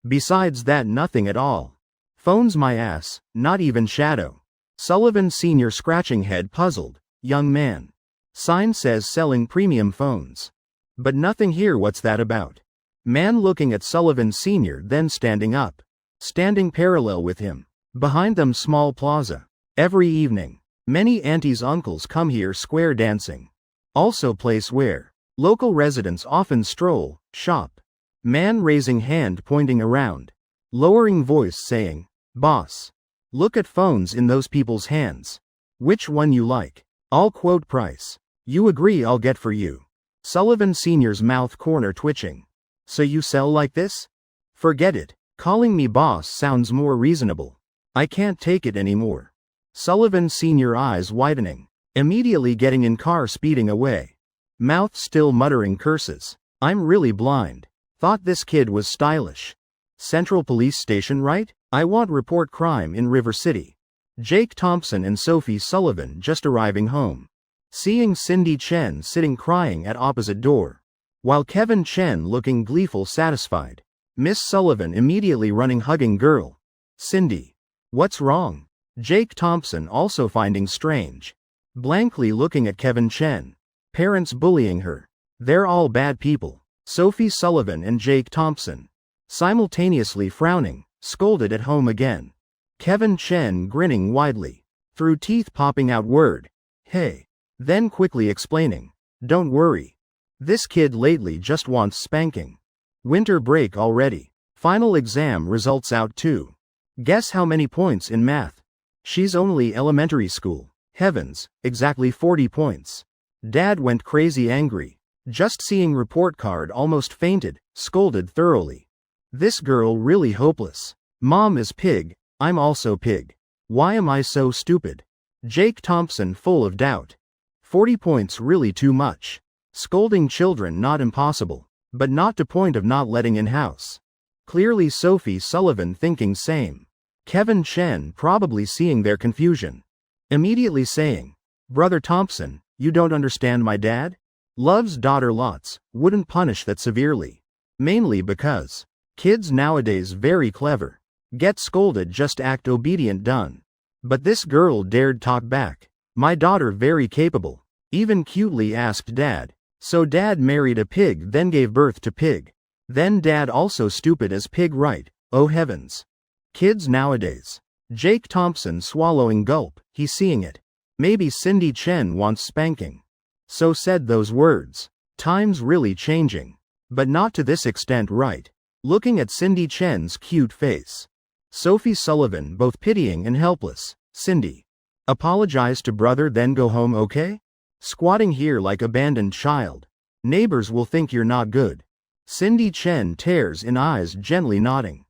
Speaker 1: Besides that nothing at all. Phone's my ass, not even shadow. Sullivan Sr. scratching head puzzled. Young man. Sign says selling premium phones. But nothing here, what's that about? Man looking at Sullivan Sr. then standing up. Standing parallel with him. Behind them small plaza. Every evening. Many aunties uncles come here square dancing. Also place where local residents often stroll, shop. Man raising hand pointing around. Lowering voice saying, boss. Look at phones in those people's hands. Which one you like? I'll quote price. You agree I'll get for you. Sullivan Sr.'s mouth corner twitching. So you sell like this? Forget it. Calling me boss sounds more reasonable. I can't take it anymore. Sullivan Sr. eyes widening. Immediately getting in car speeding away. Mouth still muttering curses. I'm really blind. Thought this kid was stylish. Central Police Station, right? I want report crime in River City. Jake Thompson and Sophie Sullivan just arriving home. Seeing Cindy Chen sitting crying at opposite door. While Kevin Chen looking gleeful satisfied. Miss Sullivan immediately running hugging girl. Cindy. What's wrong? Jake Thompson also finding strange. Blankly looking at Kevin Chen. Parents bullying her. They're all bad people. Sophie Sullivan and Jake Thompson. Simultaneously frowning, scolded at home again. Kevin Chen grinning widely. Through teeth popping out word. Hey. Then quickly explaining. Don't worry. This kid lately just wants spanking. Winter break already. Final exam results out too. Guess how many points in math? She's only elementary school. Heavens, exactly 40 points. Dad went crazy angry. Just seeing report card almost fainted, scolded thoroughly. This girl really hopeless. Mom is pig, I'm also pig. Why am I so stupid? Jake Thompson full of doubt. 40 points really too much. Scolding children not impossible, but not to point of not letting in house. Clearly Sophie Sullivan thinking same. Kevin Chen probably seeing their confusion. Immediately saying, Brother Thompson, you don't understand my dad? Loves daughter lots, wouldn't punish that severely. Mainly because kids nowadays very clever. Get scolded just act obedient done. But this girl dared talk back. My daughter very capable. Even cutely asked dad. So dad married a pig then gave birth to pig. Then dad also stupid as pig right, oh heavens. Kids nowadays. Jake Thompson swallowing gulp, he seeing it. Maybe Cindy Chen wants spanking. So said those words. Times really changing. But not to this extent right. Looking at Cindy Chen's cute face. Sophie Sullivan both pitying and helpless. Cindy. Apologize to brother then go home okay? Squatting here like abandoned child. Neighbors will think you're not good. Cindy Chen tears in eyes gently nodding.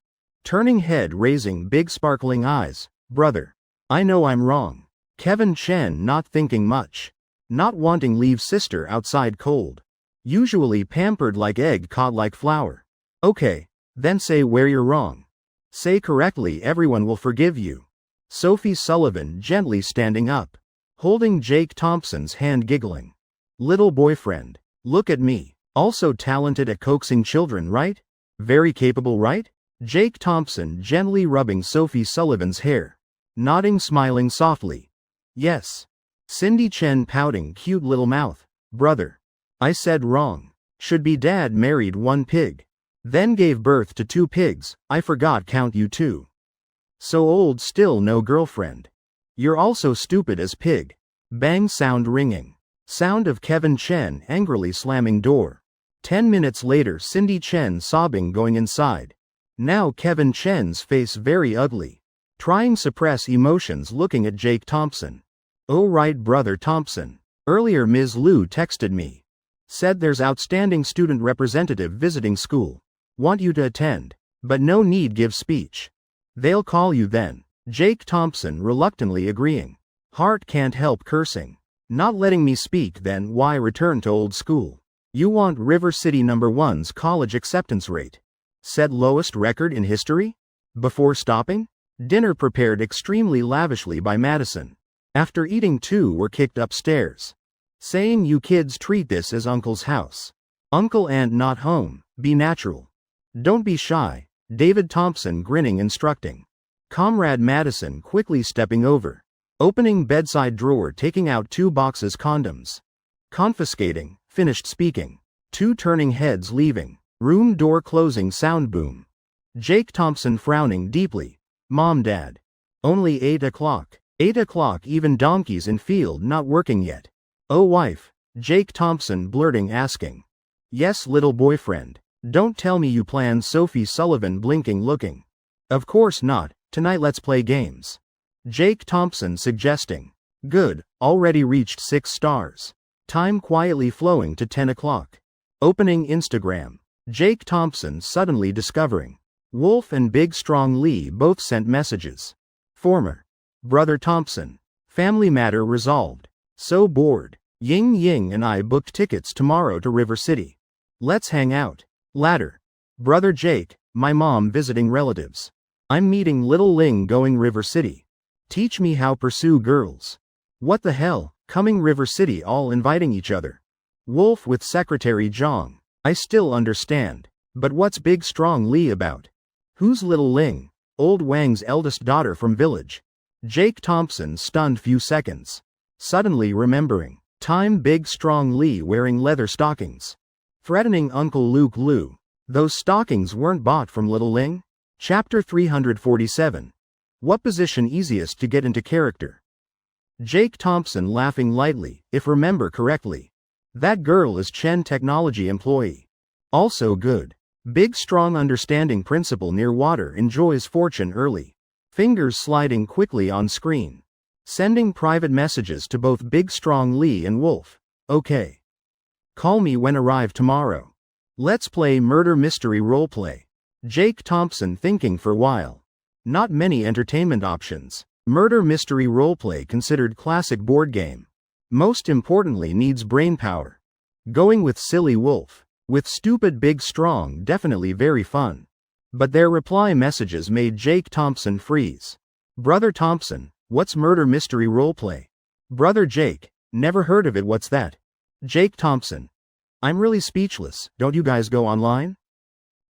Speaker 1: Turning head raising big sparkling eyes. Brother. I know I'm wrong. Kevin Chen not thinking much. Not wanting leave sister outside cold. Usually pampered like egg caught like flour. Okay. Then say where you're wrong. Say correctly everyone will forgive you. Sophie Sullivan gently standing up. Holding Jake Thompson's hand giggling. Little boyfriend. Look at me. Also talented at coaxing children right? Very capable right? Jake Thompson gently rubbing Sophie Sullivan's hair. Nodding smiling softly. Yes. Cindy Chen pouting cute little mouth. Brother. I said wrong. Should be dad married one pig. Then gave birth to two pigs, I forgot count you two. So old still no girlfriend. You're also stupid as pig. Bang sound ringing. Sound of Kevin Chen angrily slamming door. 10 minutes later Cindy Chen sobbing going inside. Now Kevin Chen's face very ugly. Trying suppress emotions looking at Jake Thompson. Oh right brother Thompson. Earlier Ms. Liu texted me. Said there's outstanding student representative visiting school. Want you to attend. But no need give speech. They'll call you then. Jake Thompson reluctantly agreeing. Heart can't help cursing. Not letting me speak then why return to old school? You want River City #1's college acceptance rate. Said lowest record in history? Before stopping? Dinner prepared extremely lavishly by Madison. After eating two were kicked upstairs. Saying you kids treat this as uncle's house. Uncle and not home, be natural. Don't be shy, David Thompson grinning instructing. Comrade Madison quickly stepping over. Opening bedside drawer, taking out 2 boxes condoms. Confiscating, finished speaking. 2 turning heads leaving. Room door closing, sound boom. Jake Thompson frowning deeply. Mom, Dad. Only 8 o'clock. 8 o'clock, even donkeys in field not working yet. Oh wife. Jake Thompson blurting, asking. Yes, little boyfriend. Don't tell me you plan. Sophie Sullivan blinking, looking. Of course not, tonight let's play games. Jake Thompson suggesting. Good, already reached 6 stars. Time quietly flowing to 10 o'clock. Opening Instagram. Jake Thompson suddenly discovering. Wolf and Big Strong Lee both sent messages. Former. Brother Thompson. Family matter resolved. So bored. Ying Ying and I booked tickets tomorrow to River City. Let's hang out. Latter. Brother Jake, my mom visiting relatives. I'm meeting little Ling going River City. Teach me how pursue girls. What the hell, coming River City all inviting each other. Wolf with Secretary Zhang. I still understand. But what's Big Strong Lee about? Who's little Ling? Old Wang's eldest daughter from village. Jake Thompson stunned few seconds. Suddenly remembering. Time Big Strong Lee wearing leather stockings. Threatening Uncle Luke Liu. Those stockings weren't bought from little Ling? Chapter 347. What position easiest to get into character? Jake Thompson laughing lightly, if remember correctly. That girl is Chen technology employee. Also good. Big Strong understanding principal near water enjoys fortune early. Fingers sliding quickly on screen. Sending private messages to both Big Strong Lee and Wolf. Okay. Call me when arrive tomorrow. Let's play murder mystery roleplay. Jake Thompson thinking for while. Not many entertainment options. Murder mystery roleplay considered classic board game. Most importantly needs brainpower. Going with silly Wolf. With stupid Big Strong definitely very fun. But their reply messages made Jake Thompson freeze. Brother Thompson, what's murder mystery roleplay? Brother Jake, never heard of it, what's that? Jake Thompson. I'm really speechless, don't you guys go online?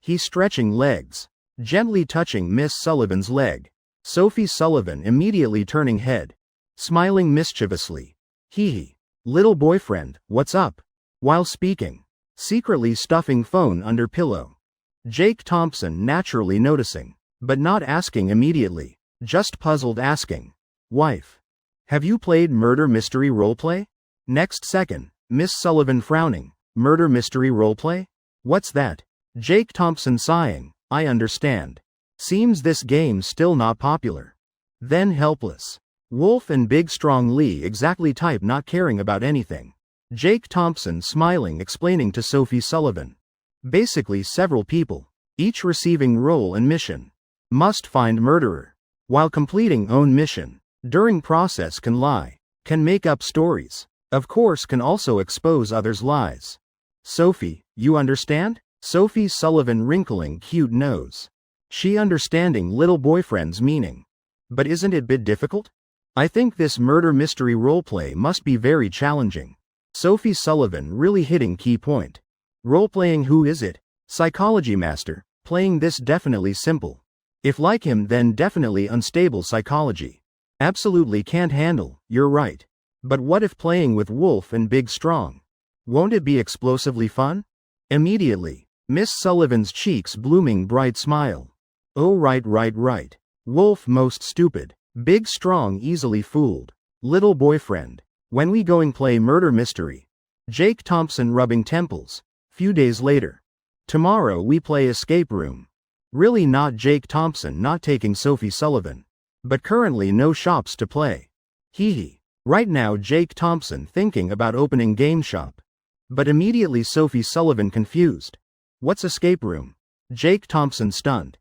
Speaker 1: He's stretching legs. Gently touching Miss Sullivan's leg. Sophie Sullivan immediately turning head. Smiling mischievously. Hee hee. Little boyfriend, what's up? While speaking. Secretly stuffing phone under pillow. Jake Thompson naturally noticing. But not asking immediately. Just puzzled asking. Wife. Have you played murder mystery roleplay? Next second. Miss Sullivan frowning. Murder mystery roleplay? What's that? Jake Thompson sighing. I understand. Seems this game still not popular. Then helpless. Wolf and Big Strong Lee exactly type not caring about anything. Jake Thompson smiling explaining to Sophie Sullivan. Basically several people. Each receiving role and mission. Must find murderer. While completing own mission. During process can lie. Can make up stories. Of course can also expose others' lies. Sophie, you understand? Sophie Sullivan wrinkling cute nose. She understanding little boyfriend's meaning. But isn't it bit difficult? I think this murder mystery roleplay must be very challenging. Sophie Sullivan really hitting key point. Roleplaying, who is it? Psychology master. Playing this definitely simple. If like him then definitely unstable psychology. Absolutely can't handle, you're right. But what if playing with Wolf and Big Strong? Won't it be explosively fun? Immediately. Miss Sullivan's cheeks blooming bright smile. Oh right. Wolf most stupid. Big Strong easily fooled. Little boyfriend. When we going play murder mystery? Jake Thompson rubbing temples. Few days later. Tomorrow we play escape room. Really not Jake Thompson not taking Sophie Sullivan. But currently no shops to play. Hee hee. Right now Jake Thompson thinking about opening game shop. But immediately Sophie Sullivan confused. What's escape room? Jake Thompson stunned.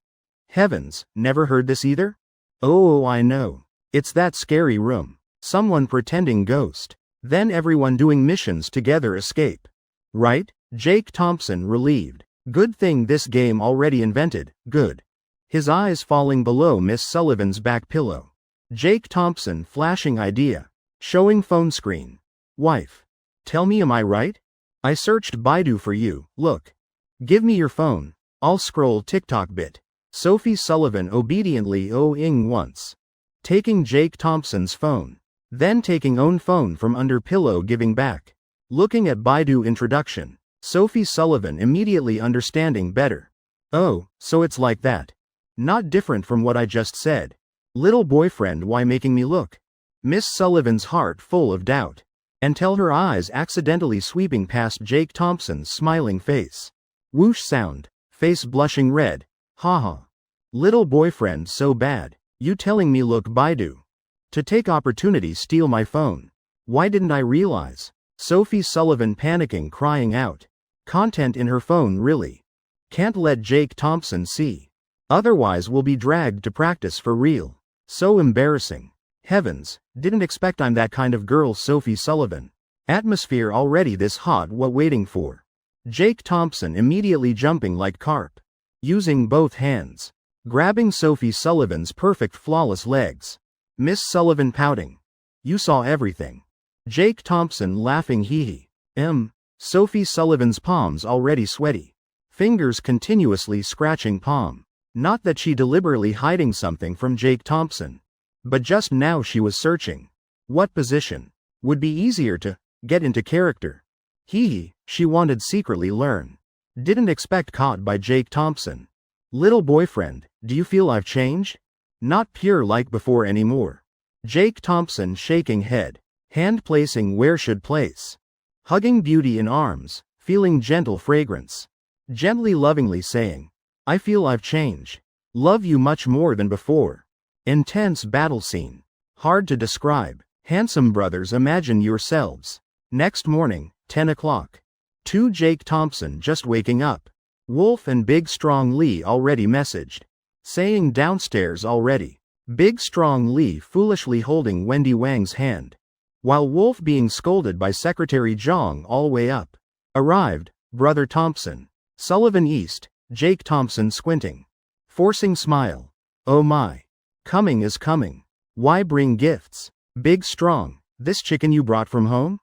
Speaker 1: Heavens, never heard this either? Oh, I know. It's that scary room. Someone pretending ghost. Then everyone doing missions together escape. Right? Jake Thompson relieved. Good thing this game already invented, good. His eyes falling below Miss Sullivan's back pillow. Jake Thompson flashing idea. Showing phone screen. Wife. Tell me, am I right? I searched Baidu for you, look. Give me your phone. I'll scroll TikTok bit. Sophie Sullivan obediently oh-ing once. Taking Jake Thompson's phone. Then taking own phone from under pillow giving back. Looking at Baidu introduction. Sophie Sullivan immediately understanding better. Oh, so it's like that. Not different from what I just said. Little boyfriend, why making me look? Miss Sullivan's heart full of doubt. Until her eyes accidentally sweeping past Jake Thompson's smiling face. Whoosh sound. Face blushing red. Haha. Little boyfriend so bad. You telling me look Baidu. To take opportunity steal my phone. Why didn't I realize? Sophie Sullivan panicking crying out. Content in her phone really. Can't let Jake Thompson see. Otherwise we'll be dragged to practice for real. So embarrassing. Heavens, didn't expect I'm that kind of girl. Sophie Sullivan. Atmosphere already this hot, what waiting for? Jake Thompson immediately jumping like carp. Using both hands. Grabbing Sophie Sullivan's perfect flawless legs. Miss Sullivan pouting. You saw everything. Jake Thompson laughing hee hee. Sophie Sullivan's palms already sweaty. Fingers continuously scratching palm. Not that she deliberately hiding something from Jake Thompson. But just now she was searching. What position would be easier to get into character? Hee hee, she wanted secretly learn. Didn't expect caught by Jake Thompson. Little boyfriend, do you feel I've changed? Not pure like before anymore. Jake Thompson shaking head. Hand placing where should place. Hugging beauty in arms, feeling gentle fragrance. Gently lovingly saying, I feel I've changed. Love you much more than before. Intense battle scene. Hard to describe. Handsome brothers, imagine yourselves. Next morning, 10 o'clock. 2 Jake Thompson just waking up. Wolf and Big Strong Lee already messaged. Saying downstairs already. Big Strong Lee foolishly holding Wendy Wang's hand. While Wolf being scolded by Secretary Zhang all way up. Arrived, Brother Thompson. Sullivan East, Jake Thompson squinting. Forcing smile. Oh my. Coming is coming. Why bring gifts? Big Strong, this chicken you brought from home?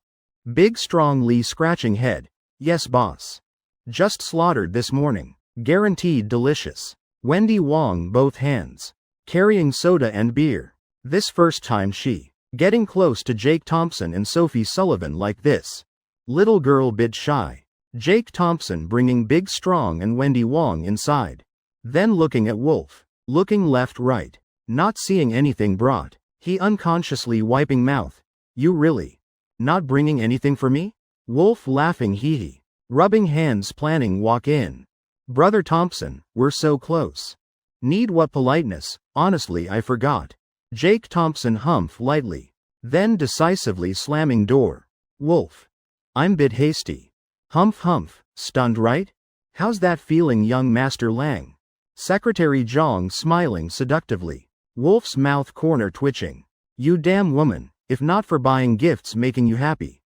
Speaker 1: Big Strong Lee scratching head. Yes boss. Just slaughtered this morning. Guaranteed delicious. Wendy Wang both hands. Carrying soda and beer. This first time she. Getting close to Jake Thompson and Sophie Sullivan like this. Little girl bit shy. Jake Thompson bringing Big Strong and Wendy Wang inside. Then looking at Wolf. Looking left right. Not seeing anything brought. He unconsciously wiping mouth. You really? Not bringing anything for me? Wolf laughing hee hee. Rubbing hands planning walk in. Brother Thompson, we're so close. Need what politeness, honestly I forgot. Jake Thompson humph lightly. Then decisively slamming door. Wolf. I'm bit hasty. Humph humph, stunned right? How's that feeling young Master Lang? Secretary Zhang smiling seductively. Wolf's mouth corner twitching. You damn woman, if not for buying gifts making you happy.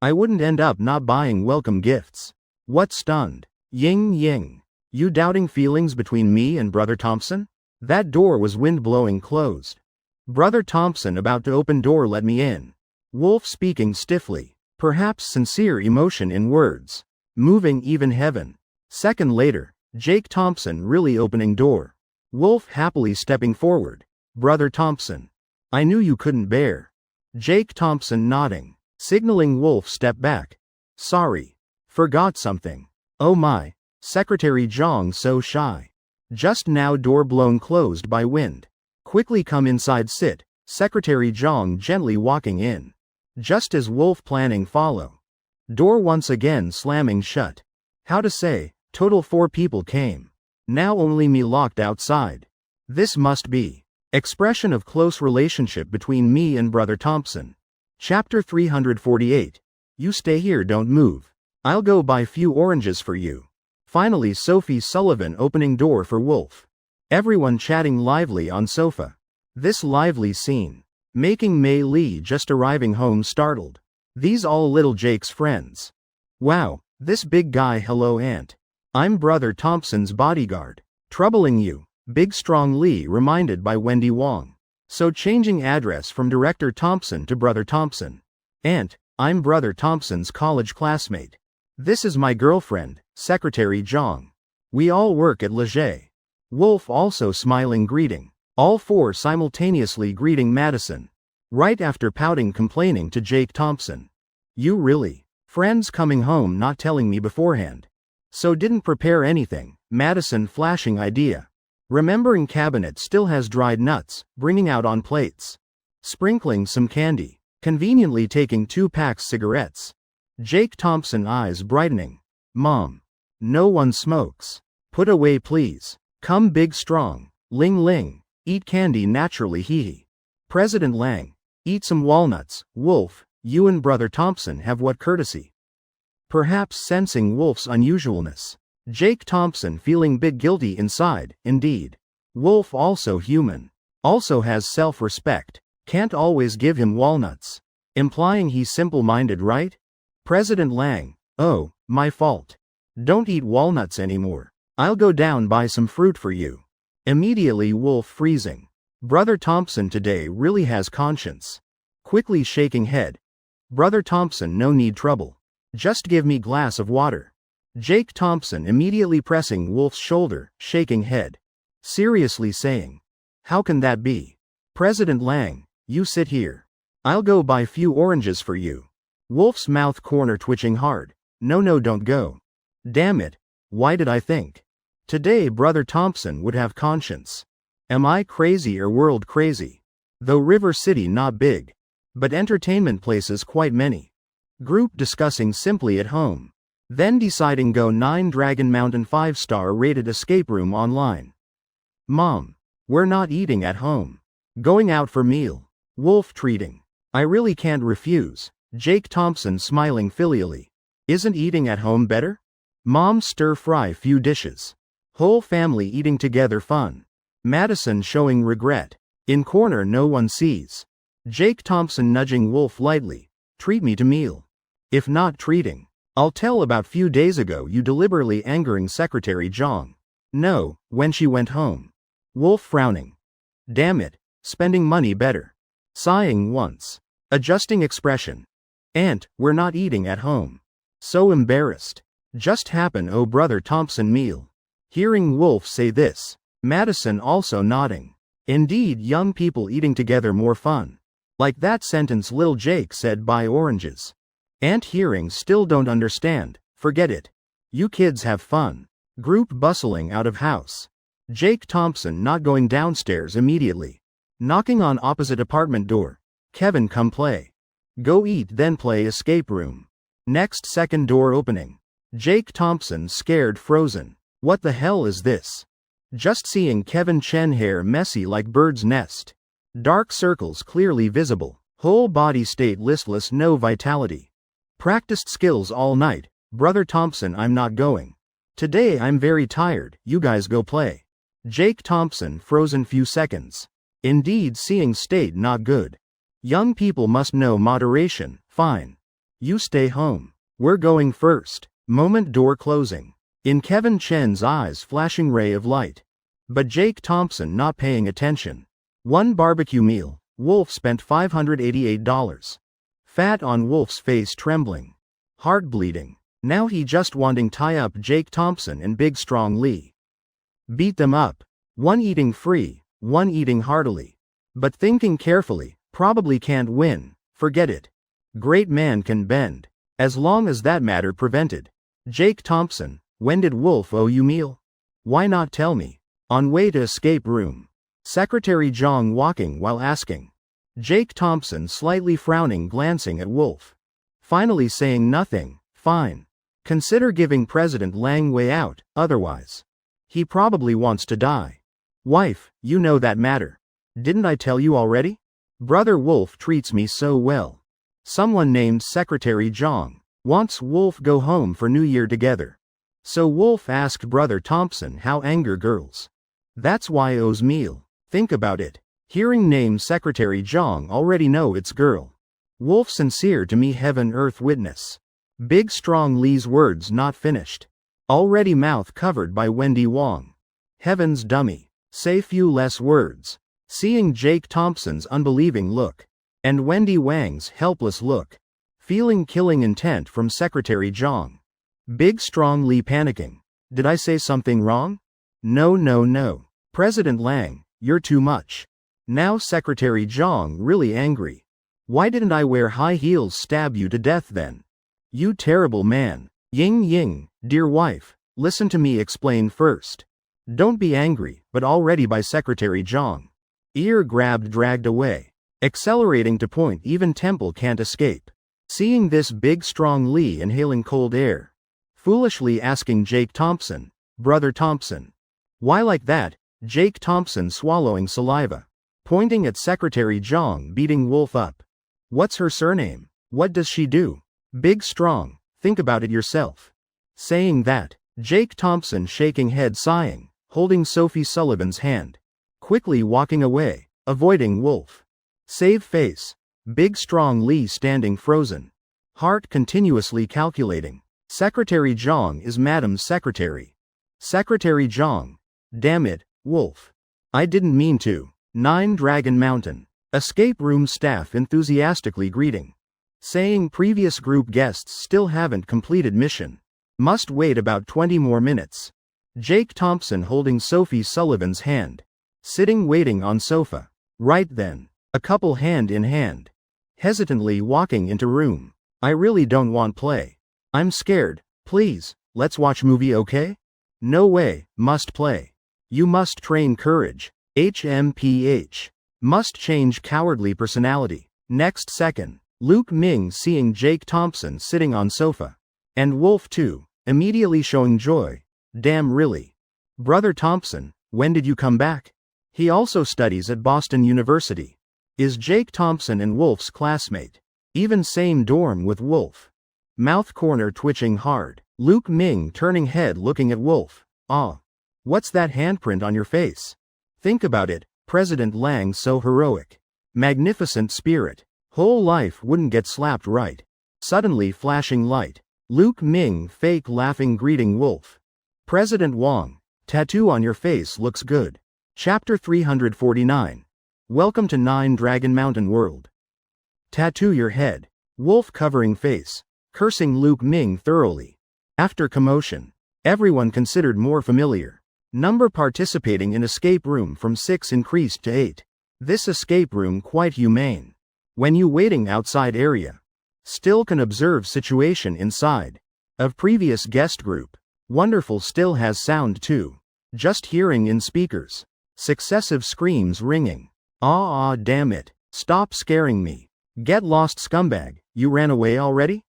Speaker 1: I wouldn't end up not buying welcome gifts. What stunned? Ying ying. You doubting feelings between me and Brother Thompson? That door was wind blowing closed. Brother Thompson about to open door let me in. Wolf speaking stiffly. Perhaps sincere emotion in words. Moving even heaven. Second later, Jake Thompson really opening door. Wolf happily stepping forward. Brother Thompson. I knew you couldn't bear. Jake Thompson nodding. Signaling Wolf step back. Sorry. Forgot something. Oh my. Secretary Zhang so shy. Just now door blown closed by wind. Quickly come inside sit. Secretary Zhang gently walking in. Just as Wolf planning follow. Door once again slamming shut. How to say, total 4 people came. Now only me locked outside. This must be. Expression of close relationship between me and Brother Thompson. Chapter 348. You stay here, don't move. I'll go buy few oranges for you. Finally Sophie Sullivan opening door for Wolf. Everyone chatting lively on sofa. This lively scene. Making Mei Li just arriving home startled. These all little Jake's friends. Wow, this big guy hello aunt. I'm Brother Thompson's bodyguard. Troubling you, Big Strong Lee reminded by Wendy Wang. So changing address from Director Thompson to Brother Thompson. Aunt, I'm Brother Thompson's college classmate. This is my girlfriend, Secretary Zhang. We all work at Leger. Wolf also smiling greeting. All four simultaneously greeting Madison. Right after pouting complaining to Jake Thompson. You really? Friends coming home not telling me beforehand. So didn't prepare anything, Madison flashing idea. Remembering cabinet still has dried nuts, bringing out on plates. Sprinkling some candy. Conveniently taking 2 packs cigarettes. Jake Thompson eyes brightening. Mom. No one smokes. Put away please. Come big strong. Ling ling. Eat candy naturally hee hee. President Lang. Eat some walnuts, Wolf, you and Brother Thompson have what courtesy? Perhaps sensing Wolf's unusualness. Jake Thompson feeling bit guilty inside, indeed. Wolf also human. Also has self-respect. Can't always give him walnuts. Implying he's simple-minded, right? President Lang. Oh, my fault. Don't eat walnuts anymore. I'll go down buy some fruit for you. Immediately Wolf freezing. Brother Thompson today really has conscience. Quickly shaking head. Brother Thompson no need trouble. Just give me glass of water. Jake Thompson immediately pressing Wolf's shoulder, shaking head. Seriously saying. How can that be? President Lang, you sit here. I'll go buy few oranges for you. Wolf's mouth corner twitching hard. No don't go. Damn it, why did I think? Today Brother Thompson would have conscience. Am I crazy or world crazy? Though River City not big. But entertainment places quite many. Group discussing simply at home. Then deciding go 9 Dragon Mountain 5-star rated escape room online. Mom. We're not eating at home. Going out for meal. Wolf treating. I really can't refuse. Jake Thompson smiling filially. Isn't eating at home better? Mom stir fry few dishes. Whole family eating together fun. Madison showing regret. In corner no one sees. Jake Thompson nudging Wolf lightly. Treat me to meal. If not treating. I'll tell about few days ago you deliberately angering Secretary Jong. No, when she went home. Wolf frowning. Damn it, spending money better. Sighing once. Adjusting expression. Aunt, we're not eating at home. So embarrassed. Just happen oh Brother Thompson meal. Hearing Wolf say this. Madison also nodding. Indeed young people eating together more fun. Like that sentence Lil Jake said buy oranges. Aunt hearing still don't understand, forget it. You kids have fun. Group bustling out of house. Jake Thompson not going downstairs immediately. Knocking on opposite apartment door. Kevin come play. Go eat then play escape room. Next second door opening. Jake Thompson scared frozen. What the hell is this? Just seeing Kevin Chen hair messy like bird's nest. Dark circles clearly visible. Whole body state listless no vitality. Practiced skills all night. Brother Thompson I'm not going. Today I'm very tired, you guys go play. Jake Thompson frozen few seconds. Indeed seeing state not good. Young people must know moderation, fine. You stay home. We're going first. Moment door closing. In Kevin Chen's eyes flashing ray of light. But Jake Thompson not paying attention. One barbecue meal, Wolf spent $588. Fat on Wolf's face trembling. Heart bleeding. Now he just wanting tie up Jake Thompson and Big Strong Lee. Beat them up. One eating free, one eating heartily. But thinking carefully, probably can't win, forget it. Great man can bend. As long as that matter prevented. Jake Thompson, when did Wolf owe you meal? Why not tell me? On way to escape room. Secretary Jong walking while asking. Jake Thompson slightly frowning glancing at Wolf. Finally saying nothing, fine. Consider giving President Lang way out, otherwise. He probably wants to die. Wife, you know that matter. Didn't I tell you already? Brother Wolf treats me so well. Someone named Secretary Jong wants Wolf go home for New Year together. So Wolf asked Brother Thompson how anger girls. That's why owes meal. Think about it. Hearing name Secretary Jong already know it's girl. Wolf sincere to me heaven earth witness. Big Strong Lee's words not finished. Already mouth covered by Wendy Wong. Heaven's dummy. Say few less words. Seeing Jake Thompson's unbelieving look. And Wendy Wang's helpless look. Feeling killing intent from Secretary Jong. Big Strong Lee panicking. Did I say something wrong? No. President Lang, You're too much. Now Secretary Zhang really angry. Why didn't I wear high heels stab you to death then? You terrible man. Ying Ying, dear wife, listen to me explain first. Don't be angry, but already by Secretary Zhang. Ear grabbed dragged away. Accelerating to point even temple can't escape. Seeing this big strong Lee inhaling cold air. Foolishly asking Jake Thompson, Brother Thompson. Why like that? Jake Thompson swallowing saliva. Pointing at Secretary Zhang beating Wolf up. What's her surname? What does she do? Big strong, think about it yourself. Saying that, Jake Thompson shaking head sighing, holding Sophie Sullivan's hand. Quickly walking away, avoiding Wolf. Save face. Big strong Lee standing frozen. Heart continuously calculating. Secretary Zhang is Madam's secretary. Secretary Zhang. Damn it, Wolf. I didn't mean to. 9 Dragon Mountain. Escape room staff enthusiastically greeting. Saying previous group guests still haven't completed mission. Must wait about 20 more minutes. Jake Thompson holding Sophie Sullivan's hand. Sitting waiting on sofa. Right then. A couple hand in hand. Hesitantly walking into room. I really don't want play. I'm scared. Please, let's watch movie okay? No way, must play. You must train courage. HMPH. Must change cowardly personality. Next second. Luke Ming seeing Jake Thompson sitting on sofa. And Wolf too, immediately showing joy. Damn really. Brother Thompson, when did you come back? He also studies at Boston University. Is Jake Thompson and Wolf's classmate. Even same dorm with Wolf. Mouth corner twitching hard. Luke Ming turning head looking at Wolf. Ah. What's that handprint on your face? Think about it, President Lang so heroic. Magnificent spirit. Whole life wouldn't get slapped right. Suddenly flashing light. Luke Ming fake laughing greeting Wolf. President Wang. Tattoo on your face looks good. Chapter 349. Welcome to 9 Dragon Mountain World. Tattoo your head. Wolf covering face. Cursing Luke Ming thoroughly. After commotion. Everyone considered more familiar. Number participating in escape room from 6 increased to 8. This escape room quite humane. When you waiting outside area. Still can observe situation inside. Of previous guest group. Wonderful still has sound too. Just hearing in speakers. Successive screams ringing. Ah damn it. Stop scaring me. Get lost scumbag, you ran away already?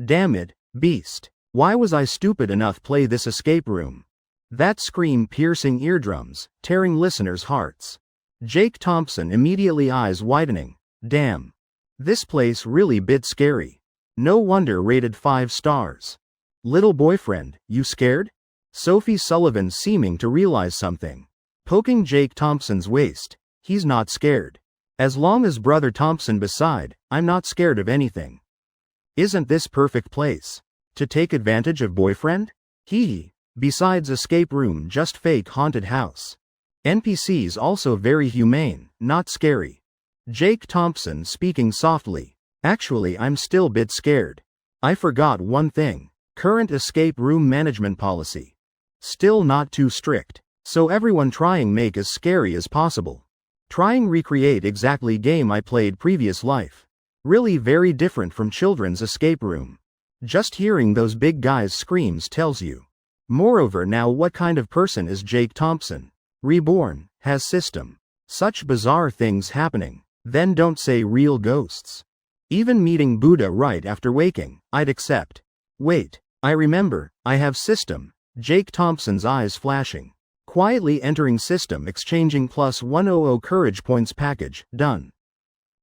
Speaker 1: Damn it, beast. Why was I stupid enough play this escape room? That scream piercing eardrums, tearing listeners' hearts. Jake Thompson immediately eyes widening. Damn. This place really bit scary. No wonder rated 5 stars. Little boyfriend, you scared? Sophie Sullivan seeming to realize something. Poking Jake Thompson's waist. He's not scared. As long as Brother Thompson beside, I'm not scared of anything. Isn't this perfect place? To take advantage of boyfriend? Hee. Besides escape room just fake haunted house. NPCs also very humane, not scary. Jake Thompson speaking softly. Actually I'm still bit scared. I forgot one thing. Current escape room management policy. Still not too strict. So everyone trying make as scary as possible. Trying recreate exactly game I played previous life. Really very different from children's escape room. Just hearing those big guys screams tells you. Moreover now what kind of person is Jake Thompson? Reborn, has system. Such bizarre things happening. Then don't say real ghosts. Even meeting Buddha right after waking, I'd accept. Wait, I remember, I have system. Jake Thompson's eyes flashing. Quietly entering system exchanging plus 100 courage points package, done.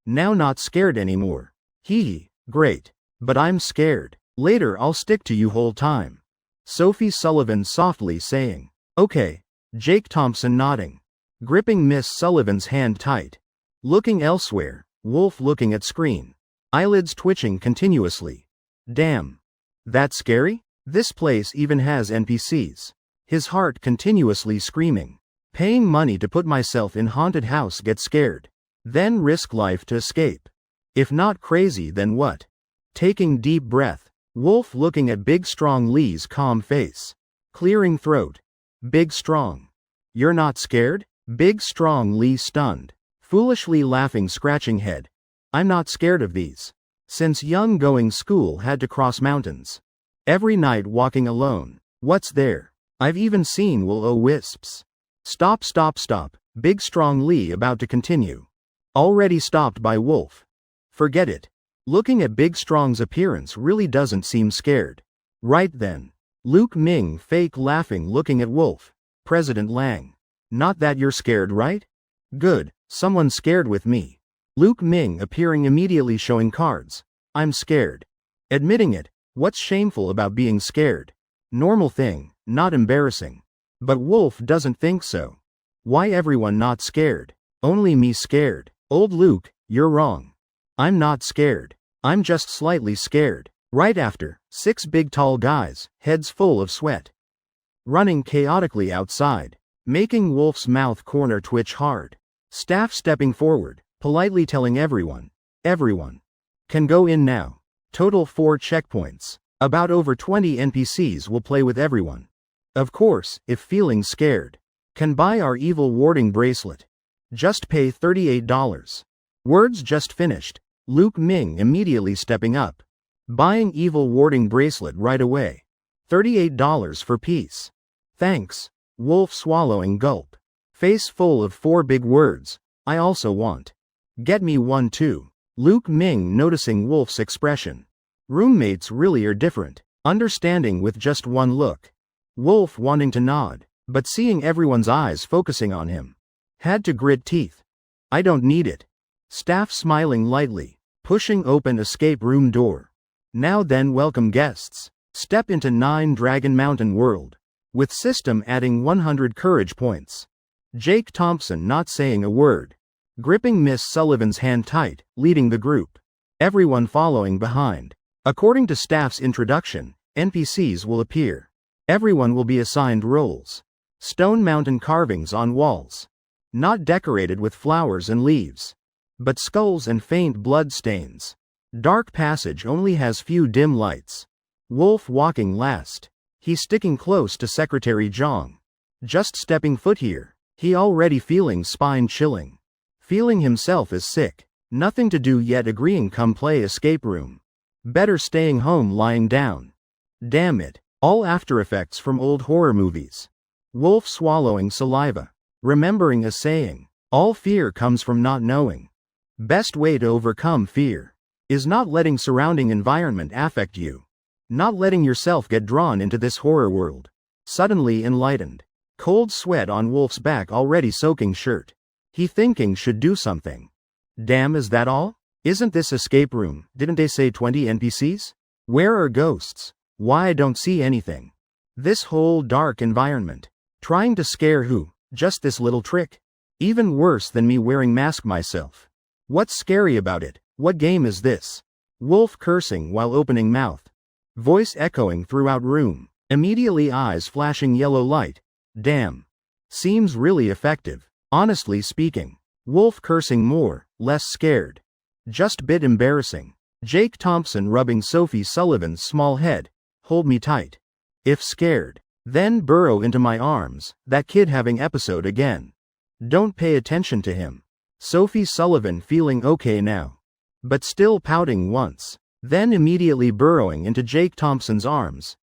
Speaker 1: Now not scared anymore. Hee, great. But I'm scared. Later I'll stick to you whole time. Sophie Sullivan softly saying. Okay. Jake Thompson nodding. Gripping Miss Sullivan's hand tight. Looking elsewhere, Wolf looking at screen. Eyelids twitching continuously. Damn. That scary? This place even has NPCs. His heart continuously screaming. Paying money to put myself in haunted house get scared. Then risk life to escape. If not crazy then what? Taking deep breath. Wolf looking at Big Strong Lee's calm face. Clearing throat. Big Strong. You're not scared? Big strong Lee stunned. Foolishly laughing scratching head. I'm not scared of these. Since young going school had to cross mountains. Every night walking alone. What's there? I've even seen will-o-wisps. Stop. Big strong Lee about to continue. Already stopped by Wolf. Forget it. Looking at Big Strong's appearance really doesn't seem scared. Right then. Luke Ming fake laughing looking at Wolf. President Lang. Not that you're scared, right? Good, someone scared with me. Luke Ming appearing immediately showing cards. I'm scared. Admitting it, what's shameful about being scared? Normal thing, not embarrassing. But Wolf doesn't think so. Why everyone not scared? Only me scared. Old Luke, you're wrong. I'm not scared. I'm just slightly scared. Right after, 6 big tall guys, heads full of sweat. Running chaotically outside, making Wolf's mouth corner twitch hard. Staff stepping forward, politely telling everyone can go in now. Total 4 checkpoints. About over 20 NPCs will play with everyone. Of course, if feeling scared, can buy our evil warding bracelet. Just pay $38. Words just finished. Luke Ming immediately stepping up. Buying evil warding bracelet right away. $38 for peace. Thanks. Wolf swallowing gulp. Face full of 4 big words. I also want. Get me one too. Luke Ming noticing Wolf's expression. Roommates really are different. Understanding with just one look. Wolf wanting to nod, but seeing everyone's eyes focusing on him. Had to grit teeth. I don't need it. Staff smiling lightly, pushing open escape room door. Now then, welcome guests. Step into 9 Dragon Mountain World. With system adding 100 courage points. Jake Thompson not saying a word. Gripping Miss Sullivan's hand tight, leading the group. Everyone following behind. According to staff's introduction, NPCs will appear. Everyone will be assigned roles. Stone mountain carvings on walls. Not decorated with flowers and leaves. But skulls and faint blood stains. Dark passage only has few dim lights. Wolf walking last. He's sticking close to Secretary Zhang. Just stepping foot here, he already feeling spine chilling. Feeling himself is sick. Nothing to do yet agreeing come play escape room. Better staying home lying down. Damn it, all after effects from old horror movies. Wolf swallowing saliva. Remembering a saying, all fear comes from not knowing. Best way to overcome fear is not letting surrounding environment affect you. Not letting yourself get drawn into this horror world. Suddenly enlightened. Cold sweat on Wolf's back already soaking shirt. He thinking should do something. Damn, is that all? Isn't this escape room? Didn't they say 20 NPCs? Where are ghosts? Why I don't see anything. This whole dark environment. Trying to scare who? Just this little trick? Even worse than me wearing mask myself. What's scary about it? What game is this? Wolf cursing while opening mouth. Voice echoing throughout room. Immediately eyes flashing yellow light. Damn. Seems really effective. Honestly speaking. Wolf cursing more, less scared. Just bit embarrassing. Jake Thompson rubbing Sophie Sullivan's small head. Hold me tight. If scared. Then burrow into my arms, that kid having episode again. Don't pay attention to him. Sophie Sullivan feeling okay now. But still pouting once. Then immediately burrowing into Jake Thompson's arms.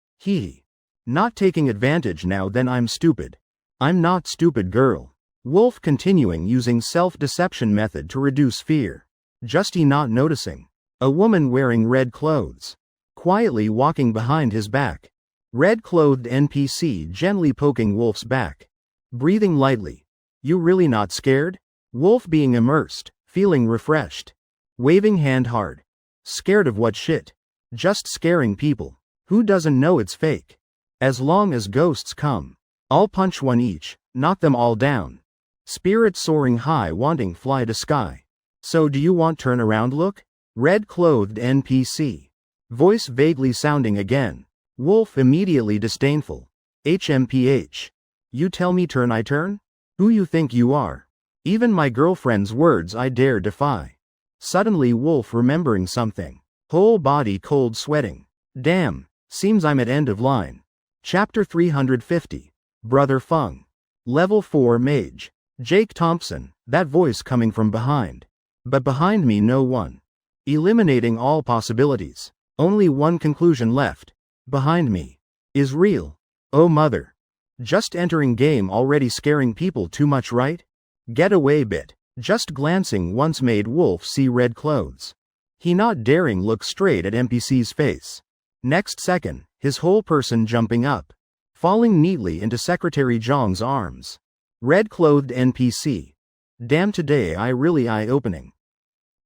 Speaker 1: Not taking advantage now, then I'm stupid. I'm not stupid, girl. Wolf continuing using self-deception method to reduce fear. Just he not noticing. A woman wearing red clothes. Quietly walking behind his back. Red-clothed NPC gently poking Wolf's back. Breathing lightly. You really not scared? Wolf being immersed, feeling refreshed. Waving hand hard. Scared of what shit? Just scaring people. Who doesn't know it's fake? As long as ghosts come. I'll punch one each, knock them all down. Spirit soaring high wanting fly to sky. So do you want turn around look? Red-clothed NPC. Voice vaguely sounding again. Wolf immediately disdainful. HMPH. You tell me turn I turn? Who you think you are? Even my girlfriend's words I dare defy. Suddenly Wolf remembering something. Whole body cold sweating. Damn, seems I'm at end of line. Chapter 350. Brother Feng. Level 4 Mage. Jake Thompson, that voice coming from behind. But behind me no one. Eliminating all possibilities. Only one conclusion left. Behind me. Is real. Oh mother. Just entering game already scaring people too much, right? Get away bit. Just glancing once made Wolf see red clothes. He not daring look straight at NPC's face. Next second, his whole person jumping up. Falling neatly into Secretary Zhang's arms. Red-clothed NPC. Damn, today I really eye-opening.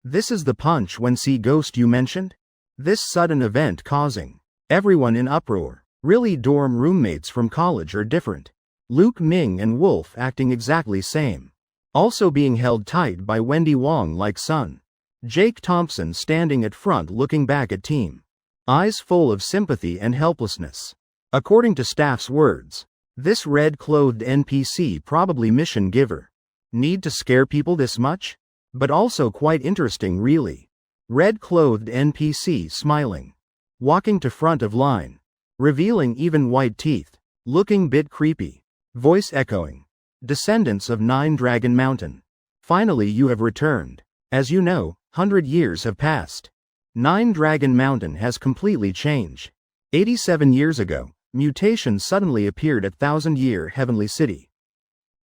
Speaker 1: This is the punch when see ghost you mentioned? This sudden event causing everyone in uproar. Really dorm roommates from college are different. Luke Ming and Wolf acting exactly same. Also being held tight by Wendy Wong like son. Jake Thompson standing at front looking back at team. Eyes full of sympathy and helplessness. According to staff's words, this red-clothed NPC probably mission giver. Need to scare people this much? But also quite interesting really. Red-clothed NPC smiling. Walking to front of line. Revealing even white teeth. Looking bit creepy. Voice echoing. Descendants of 9 Dragon Mountain. Finally you have returned. As you know, 100 years have passed. 9 Dragon Mountain has completely changed. 87 years ago, mutation suddenly appeared at 1000-year Heavenly City.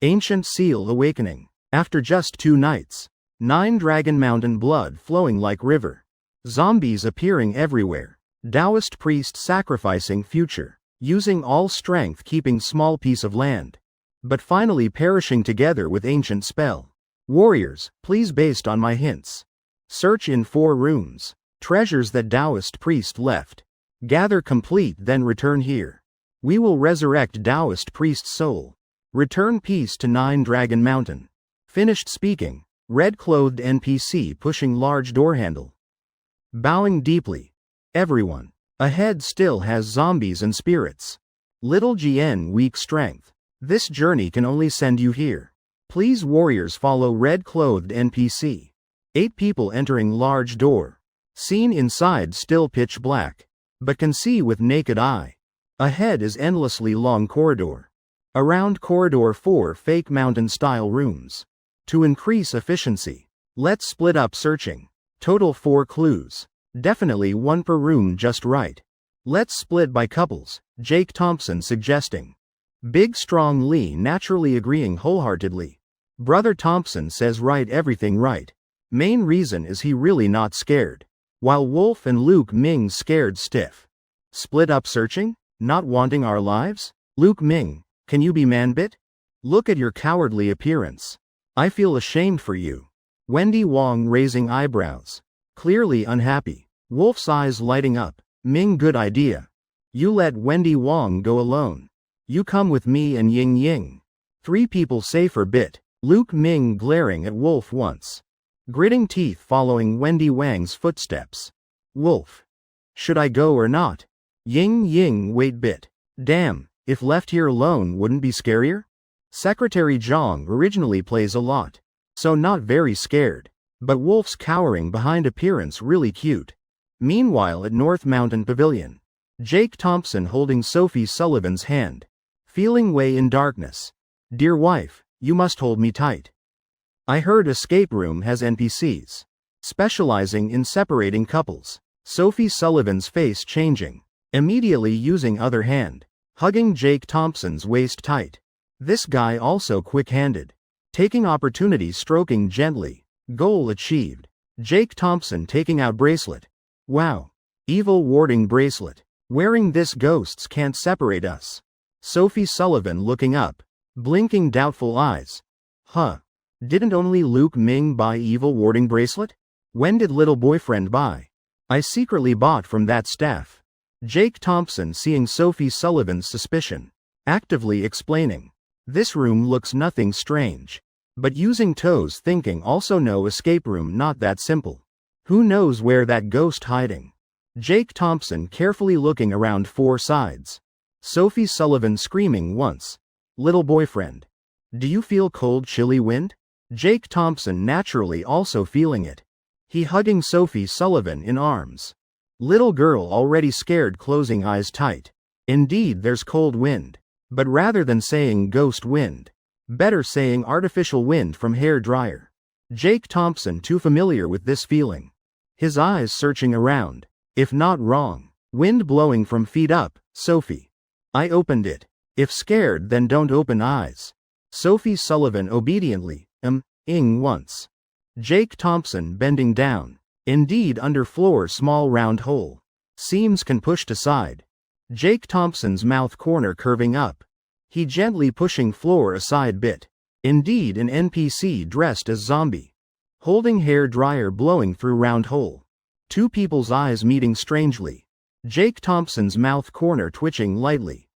Speaker 1: Ancient Seal awakening. After just 2 nights. 9 Dragon Mountain blood flowing like river. Zombies appearing everywhere. Taoist priest sacrificing future. Using all strength keeping small piece of land. But finally perishing together with ancient spell. Warriors, please based on my hints. Search in 4 rooms. Treasures that Taoist priest left. Gather complete then return here. We will resurrect Taoist priest's soul. Return peace to 9 Dragon Mountain. Finished speaking. Red-clothed NPC pushing large door handle. Bowing deeply. Everyone. Ahead still has zombies and spirits. Little GN weak strength. This journey can only send you here. Please warriors follow red-clothed NPC. 8 people entering large door. Scene inside still pitch black. But can see with naked eye. Ahead is endlessly long corridor. Around corridor 4 fake mountain-style rooms. To increase efficiency. Let's split up searching. Total 4 clues. Definitely 1 per room just right. Let's split by couples, Jake Thompson suggesting. Big strong Lee naturally agreeing wholeheartedly. Brother Thompson says right everything right. Main reason is he really not scared. While Wolf and Luke Ming scared stiff. Split up searching? Not wanting our lives? Luke Ming, can you be man-bit? Look at your cowardly appearance. I feel ashamed for you. Wendy Wong raising eyebrows. Clearly unhappy. Wolf's eyes lighting up. Ming, good idea. You let Wendy Wong go alone. You come with me and Ying Ying. 3 people safer bit. Luke Ming glaring at Wolf once. Gritting teeth following Wendy Wang's footsteps. Wolf. Should I go or not? Ying Ying wait bit. Damn, if left here alone wouldn't be scarier? Secretary Zhang originally plays a lot. So not very scared. But Wolf's cowering behind appearance really cute. Meanwhile at North Mountain Pavilion. Jake Thompson holding Sophie Sullivan's hand. Feeling way in darkness. Dear wife, you must hold me tight. I heard escape room has NPCs. Specializing in separating couples. Sophie Sullivan's face changing. Immediately using other hand. Hugging Jake Thompson's waist tight. This guy also quick-handed. Taking opportunity stroking gently. Goal achieved. Jake Thompson taking out bracelet. Wow. Evil warding bracelet. Wearing this ghosts can't separate us. Sophie Sullivan looking up. Blinking doubtful eyes. Huh. Didn't only Luke Ming buy evil warding bracelet? When did little boyfriend buy? I secretly bought from that staff. Jake Thompson seeing Sophie Sullivan's suspicion. Actively explaining. This room looks nothing strange. But using toes thinking also no escape room not that simple. Who knows where that ghost hiding? Jake Thompson carefully looking around 4 sides. Sophie Sullivan screaming once. Little boyfriend. Do you feel cold chilly wind? Jake Thompson naturally also feeling it. He hugging Sophie Sullivan in arms. Little girl already scared closing eyes tight. Indeed there's cold wind. But rather than saying ghost wind. Better saying artificial wind from hair dryer. Jake Thompson too familiar with this feeling. His eyes searching around. If not wrong. Wind blowing from feet up, Sophie. I opened it. If scared then don't open eyes. Sophie Sullivan obediently, ing once. Jake Thompson bending down. Indeed under floor small round hole. Seams can pushed aside. Jake Thompson's mouth corner curving up. He gently pushing floor aside bit. Indeed an NPC dressed as zombie. Holding hair dryer blowing through round hole. Two people's eyes meeting strangely. Jake Thompson's mouth corner twitching lightly.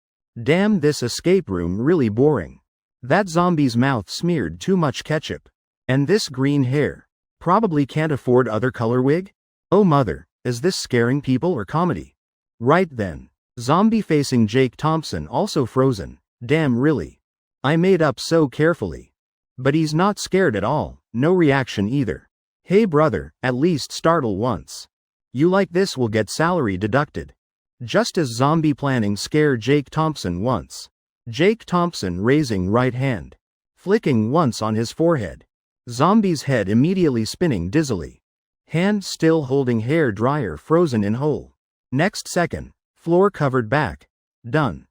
Speaker 1: Damn, this escape room really boring. That zombie's mouth smeared too much ketchup. And this green hair. Probably can't afford other color wig? Oh mother, is this scaring people or comedy? Right then. Zombie facing Jake Thompson also frozen. Damn really. I made up so carefully. But he's not scared at all, no reaction either. Hey brother, at least startle once. You like this will get salary deducted. Just as zombie planning scare Jake Thompson once. Jake Thompson raising right hand. Flicking once on his forehead. Zombie's head immediately spinning dizzily. Hand still holding hair dryer frozen in hole. Next second, floor covered back. Done.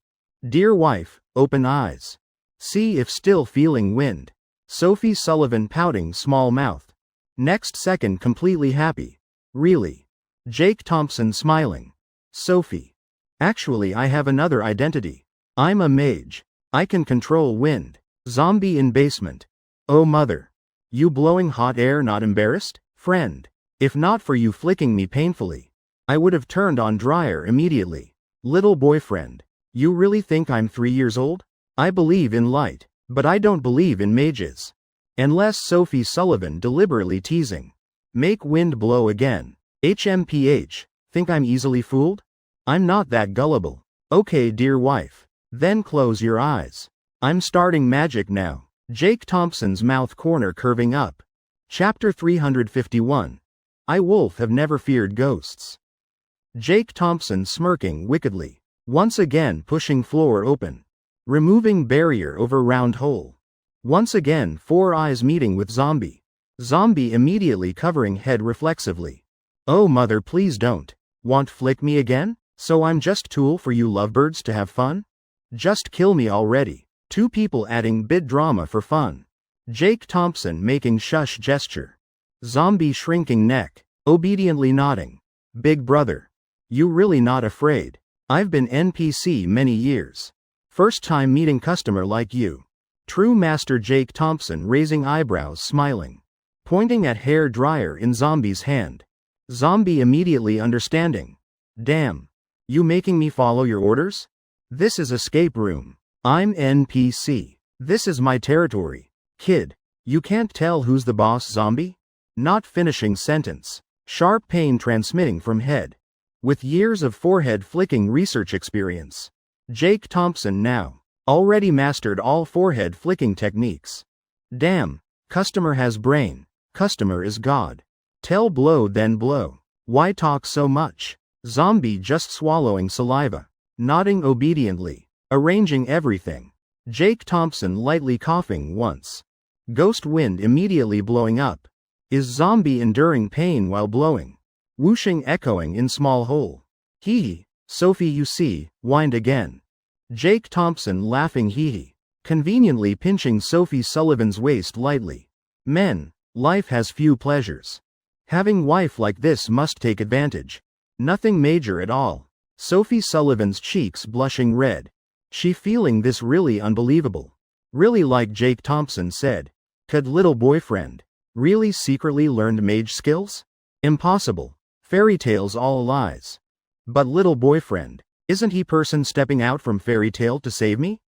Speaker 1: Dear wife, open eyes. See if still feeling wind. Sophie Sullivan pouting small mouth. Next second completely happy. Really. Jake Thompson smiling. Sophie. Actually I have another identity. I'm a mage. I can control wind. Zombie in basement. Oh mother. You blowing hot air not embarrassed? Friend. If not for you flicking me painfully. I would have turned on dryer immediately. Little boyfriend. You really think I'm 3 years old? I believe in light. But I don't believe in mages. Unless Sophie Sullivan deliberately teasing. Make wind blow again. HMPH. Think I'm easily fooled? I'm not that gullible. Okay dear wife. Then close your eyes. I'm starting magic now. Jake Thompson's mouth corner curving up. Chapter 351. I wolf have never feared ghosts. Jake Thompson smirking wickedly. Once again pushing floor open. Removing barrier over round hole. Once again 4 eyes meeting with zombie. Zombie immediately covering head reflexively. Oh mother please don't. Want flick me again? So I'm just tool for you lovebirds to have fun? Just kill me already. 2 people adding bit drama for fun. Jake Thompson making shush gesture. Zombie shrinking neck. Obediently nodding. Big brother. You really not afraid? I've been NPC many years. First time meeting customer like you. True master Jake Thompson raising eyebrows smiling. Pointing at hair dryer in zombie's hand. Zombie immediately understanding. Damn. You making me follow your orders? This is escape room. I'm NPC. This is my territory. Kid. You can't tell who's the boss zombie? Not finishing sentence. Sharp pain transmitting from head. With years of forehead flicking research experience. Jake Thompson now. Already mastered all forehead flicking techniques. Damn. Customer has brain. Customer is God. Tell blow then blow. Why talk so much? Zombie just swallowing saliva. Nodding obediently. Arranging everything. Jake Thompson lightly coughing once. Ghost wind immediately blowing up. Is zombie enduring pain while blowing? Whooshing echoing in small hole. Hee. Sophie you see, wind again. Jake Thompson laughing hee. Conveniently pinching Sophie Sullivan's waist lightly. Men, life has few pleasures. Having wife like this must take advantage. Nothing major at all. Sophie Sullivan's cheeks blushing red. She feeling this really unbelievable. Really like Jake Thompson said. Could little boyfriend really secretly learned mage skills? Impossible. Fairy tales all lies. But little boyfriend, isn't he person stepping out from fairy tale to save me?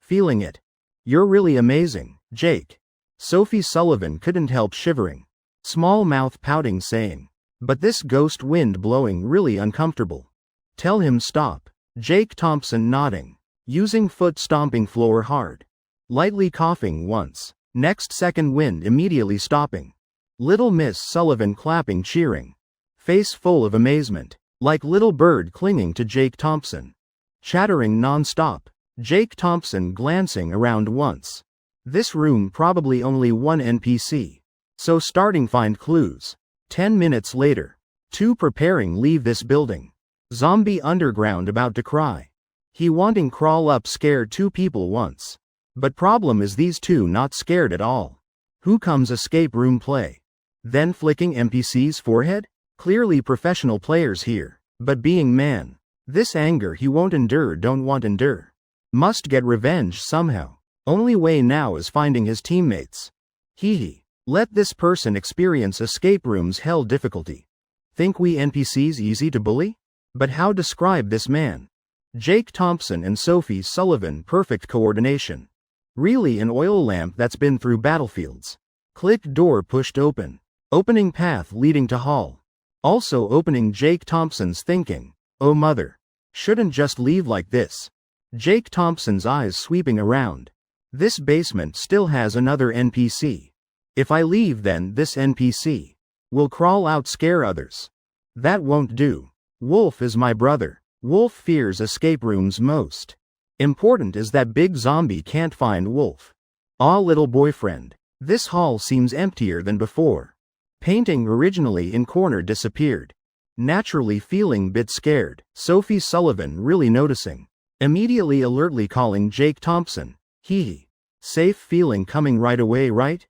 Speaker 1: Feeling it. You're really amazing, Jake. Sophie Sullivan couldn't help shivering. Small mouth pouting saying. But this ghost wind blowing really uncomfortable. Tell him stop. Jake Thompson nodding. Using foot stomping floor hard. Lightly coughing once. Next second wind immediately stopping. Little Miss Sullivan clapping cheering. Face full of amazement. Like little bird clinging to Jake Thompson. Chattering non-stop. Jake Thompson glancing around once. This room probably only one NPC. So starting find clues. 10 minutes later. 2 preparing leave this building. Zombie underground about to cry. He wanting crawl up scare 2 people once. But problem is these 2 not scared at all. Who comes escape room play? Then flicking NPC's forehead? Clearly professional players here. But being man. This anger he won't endure don't want endure. Must get revenge somehow. Only way now is finding his teammates. Hee. Let this person experience escape room's hell difficulty. Think we NPCs easy to bully? But how describe this man? Jake Thompson and Sophie Sullivan perfect coordination. Really an oil lamp that's been through battlefields. Click door pushed open. Opening path leading to hall. Also opening Jake Thompson's thinking. Oh mother. Shouldn't just leave like this. Jake Thompson's eyes sweeping around. This basement still has another NPC. If I leave then this NPC will crawl out scare others. That won't do. Wolf is my brother. Wolf fears escape rooms most. Important is that big zombie can't find Wolf. Aw little boyfriend. This hall seems emptier than before. Painting originally in corner disappeared. Naturally feeling bit scared. Sophie Sullivan really noticing. Immediately alertly calling Jake Thompson. Hee. Safe feeling coming right away right?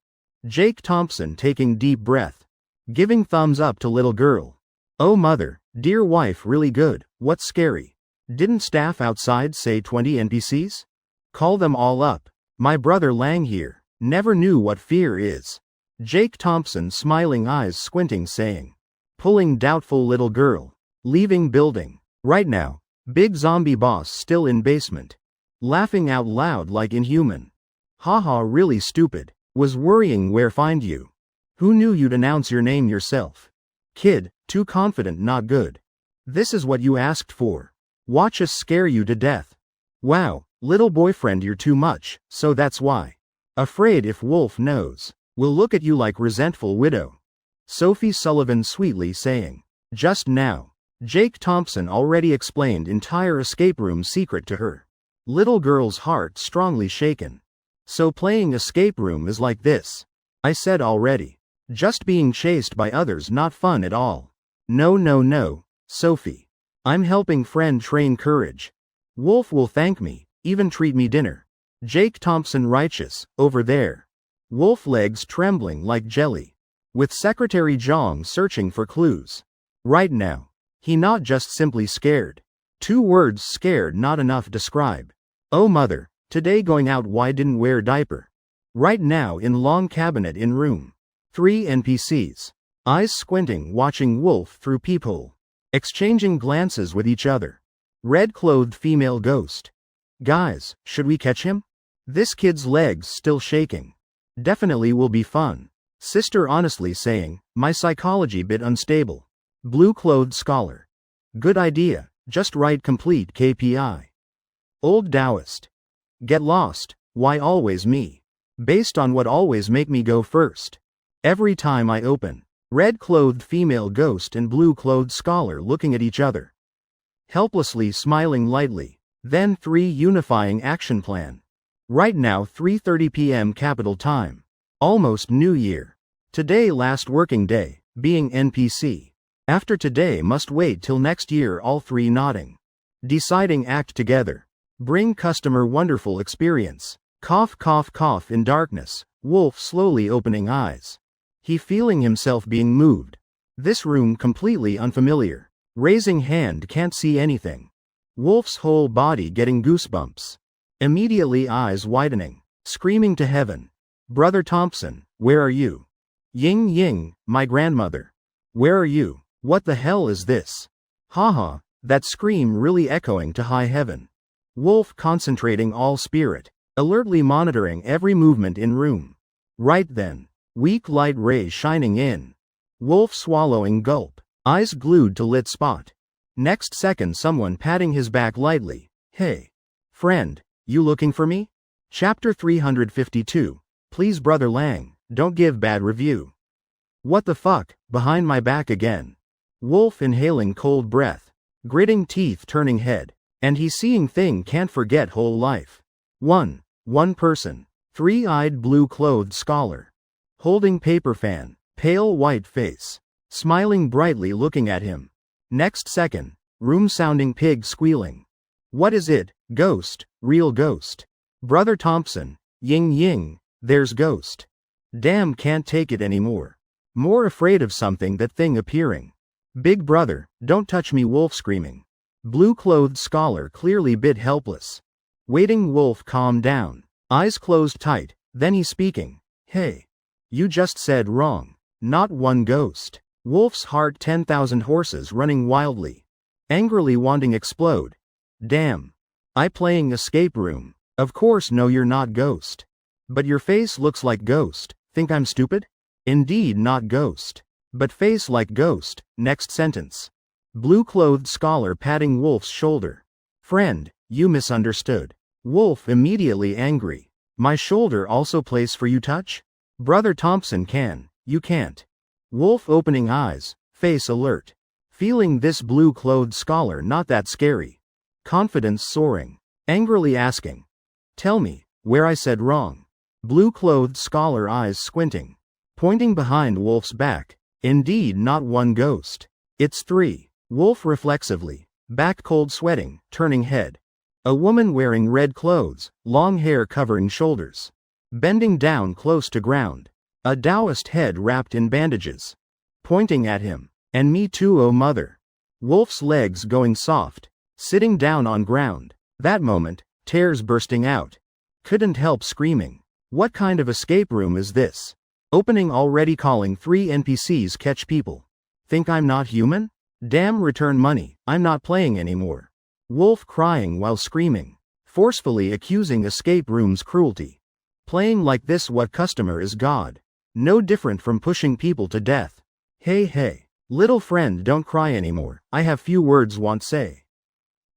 Speaker 1: Jake Thompson taking deep breath. Giving thumbs up to little girl. Oh mother, dear wife really good, what's scary? Didn't staff outside say 20 NPCs? Call them all up. My brother Lang here, never knew what fear is. Jake Thompson smiling eyes squinting saying. Pulling doubtful little girl. Leaving building. Right now, big zombie boss still in basement. Laughing out loud like inhuman. Haha really stupid. Was worrying where find you. Who knew you'd announce your name yourself? Kid, too confident not good. This is what you asked for. Watch us scare you to death. Wow, little boyfriend you're too much, so that's why. Afraid if Wolf knows. Will look at you like resentful widow. Sophie Sullivan sweetly saying. Just now. Jake Thompson already explained entire escape room secret to her. Little girl's heart strongly shaken. So playing escape room is like this. I said already. Just being chased by others not fun at all. No, Sophie. I'm helping friend train courage. Wolf will thank me, even treat me dinner. Jake Thompson righteous, over there. Wolf legs trembling like jelly. With Secretary Jong searching for clues. Right now. He not just simply scared. 2 words scared not enough describe. Oh mother. Today going out why didn't wear diaper. Right now in long cabinet in room. 3 NPCs. Eyes squinting watching Wolf through peephole. Exchanging glances with each other. Red-clothed female ghost. Guys, should we catch him? This kid's legs still shaking. Definitely will be fun. Sister honestly saying, my psychology bit unstable. Blue-clothed scholar. Good idea, just write complete KPI. Old Taoist. Get lost, why always me? Based on what always make me go first. Every time I open. Red-clothed female ghost and blue-clothed scholar looking at each other. Helplessly smiling lightly. Then 3 unifying action plan. Right now 3:30 p.m. Capital Time. Almost New Year. Today last working day, being NPC. After today must wait till next year all 3 nodding. Deciding act together. Bring customer wonderful experience. Cough cough cough in darkness, Wolf slowly opening eyes. He feeling himself being moved. This room completely unfamiliar. Raising hand can't see anything. Wolf's whole body getting goosebumps. Immediately eyes widening. Screaming to heaven. Brother Thompson, where are you? Ying Ying, my grandmother. Where are you? What the hell is this? Haha, that scream really echoing to high heaven. Wolf concentrating all spirit. Alertly monitoring every movement in room. Right then. Weak light ray shining in. Wolf swallowing gulp. Eyes glued to lit spot. Next second someone patting his back lightly. Hey. Friend, you looking for me? Chapter 352. Please brother Lang, don't give bad review. What the fuck, behind my back again. Wolf inhaling cold breath. Gritting teeth turning head. And he seeing thing can't forget whole life. One person. Three-eyed blue-clothed scholar. Holding paper fan. Pale white face. Smiling brightly looking at him. Next second. Room-sounding pig squealing. What is it? Ghost. Real ghost. Brother Thompson. Ying ying. There's ghost. Damn, can't take it anymore. More afraid of something that thing appearing. Big brother, don't touch me, wolf screaming. Blue-clothed scholar clearly bit helpless. Waiting wolf calm down. Eyes closed tight, then he speaking. Hey. You just said wrong. Not one ghost. Wolf's heart 10,000 horses running wildly. Angrily wanting explode. Damn. I playing escape room. Of course no you're not ghost. But your face looks like ghost. Think I'm stupid? Indeed not ghost. But face like ghost. Next sentence. Blue-clothed scholar patting Wolf's shoulder. Friend, you misunderstood. Wolf immediately angry. My shoulder also place for you touch? Brother Thompson can, you can't. Wolf opening eyes, face alert. Feeling this blue-clothed scholar not that scary. Confidence soaring. Angrily asking. Tell me, where I said wrong. Blue-clothed scholar eyes squinting. Pointing behind Wolf's back. Indeed not one ghost. It's three. Wolf reflexively. Back cold sweating, turning head. A woman wearing red clothes, long hair covering shoulders. Bending down close to ground. A Taoist head wrapped in bandages. Pointing at him. And me too, oh mother. Wolf's legs going soft. Sitting down on ground. That moment, tears bursting out. Couldn't help screaming. What kind of escape room is this? Opening already calling 3 NPCs catch people. Think I'm not human? Damn, return money, I'm not playing anymore. Wolf crying while screaming. Forcefully accusing escape room's cruelty. Playing like this, what customer is God? No different from pushing people to death. Hey, little friend, don't cry anymore, I have few words want say.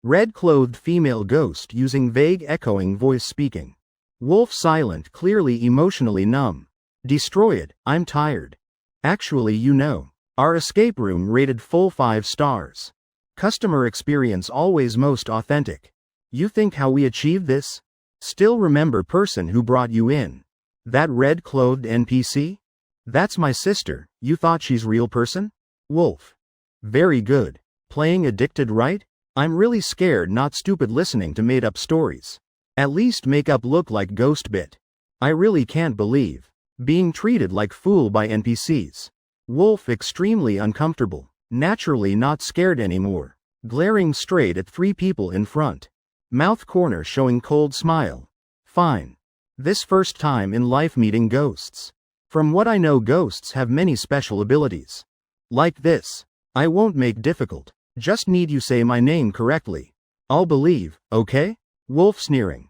Speaker 1: Red-clothed female ghost using vague echoing voice speaking. Wolf silent, clearly emotionally numb. Destroy it, I'm tired. Actually, you know, our escape room rated full 5 stars. Customer experience always most authentic. You think how we achieved this? Still remember person who brought you in. That red-clothed NPC? That's my sister, you thought she's real person? Wolf. Very good. Playing addicted, right? I'm really scared, not stupid listening to made-up stories. At least make up look like ghost bit. I really can't believe. Being treated like fool by NPCs. Wolf extremely uncomfortable. Naturally not scared anymore. Glaring straight at 3 people in front. Mouth corner showing cold smile. Fine. This first time in life meeting ghosts. From what I know, ghosts have many special abilities. Like this. I won't make difficult. Just need you say my name correctly. I'll believe, okay? Wolf sneering.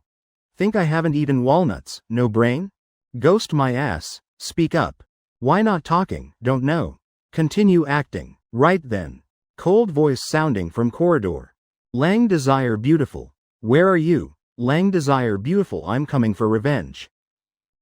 Speaker 1: Think I haven't eaten walnuts, no brain? Ghost my ass, speak up. Why not talking, don't know. Continue acting, right then. Cold voice sounding from corridor. Lang Desire beautiful. Where are you? Lang Desire beautiful, I'm coming for revenge.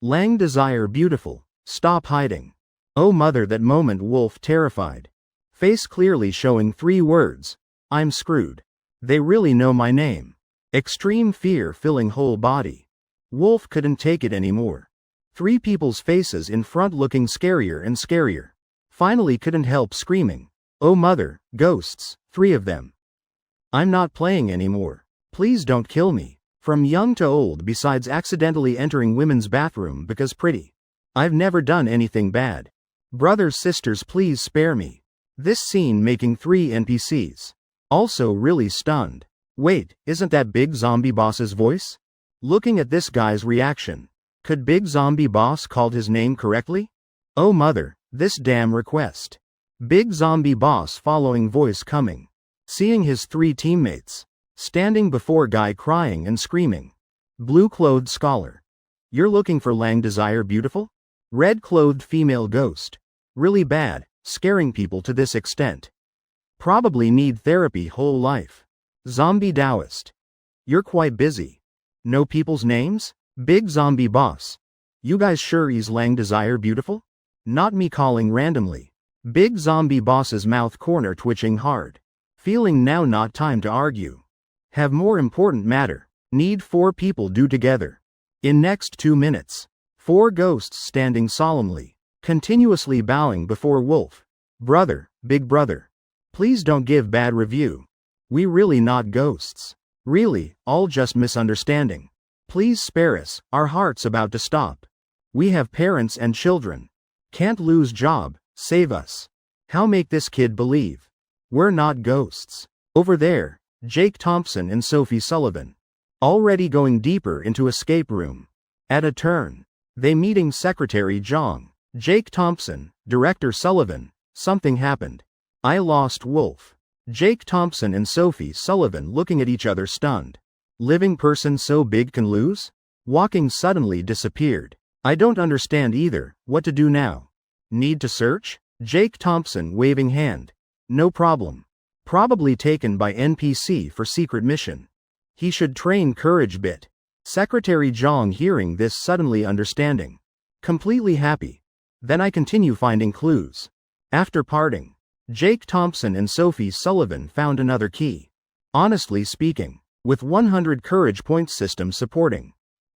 Speaker 1: Lang Desire beautiful, stop hiding. Oh mother, that moment Wolf terrified. Face clearly showing 3 words. I'm screwed. They really know my name. Extreme fear filling whole body. Wolf couldn't take it anymore. 3 people's faces in front looking scarier and scarier. Finally couldn't help screaming. Oh mother, ghosts, 3 of them. I'm not playing anymore. Please don't kill me. From young to old, besides accidentally entering women's bathroom because pretty. I've never done anything bad. Brothers, sisters, please spare me. This scene making 3 NPCs. Also really stunned. Wait, isn't that Big Zombie Boss's voice? Looking at this guy's reaction. Could Big Zombie Boss called his name correctly? Oh mother, this damn request. Big Zombie Boss following voice coming. Seeing his 3 teammates. Standing before guy crying and screaming. Blue-clothed scholar. You're looking for Lang Desire beautiful? Red-clothed female ghost. Really bad, scaring people to this extent. Probably need therapy whole life. Zombie Taoist. You're quite busy. Know people's names? Big Zombie Boss. You guys sure is Lang Desire beautiful? Not me calling randomly. Big Zombie Boss's mouth corner twitching hard. Feeling now not time to argue. Have more important matter. Need 4 people do together. In next 2 minutes. 4 ghosts standing solemnly, continuously bowing before Wolf. Brother, big brother. Please don't give bad review. We really not ghosts. Really, all just misunderstanding. Please spare us, our heart's about to stop. We have parents and children. Can't lose job, save us. How make this kid believe? We're not ghosts. Over there, Jake Thompson and Sophie Sullivan. Already going deeper into escape room. At a turn, they meeting Secretary Jong. Jake Thompson, Director Sullivan. Something happened. I lost Wolf. Jake Thompson and Sophie Sullivan looking at each other stunned. Living person so big can lose? Walking suddenly disappeared. I don't understand either, what to do now? Need to search? Jake Thompson waving hand. No problem. Probably taken by NPC for secret mission. He should train courage bit. Secretary Jong hearing this suddenly understanding. Completely happy. Then I continue finding clues. After parting, Jake Thompson and Sophie Sullivan found another key. Honestly speaking, with 100 courage points system supporting.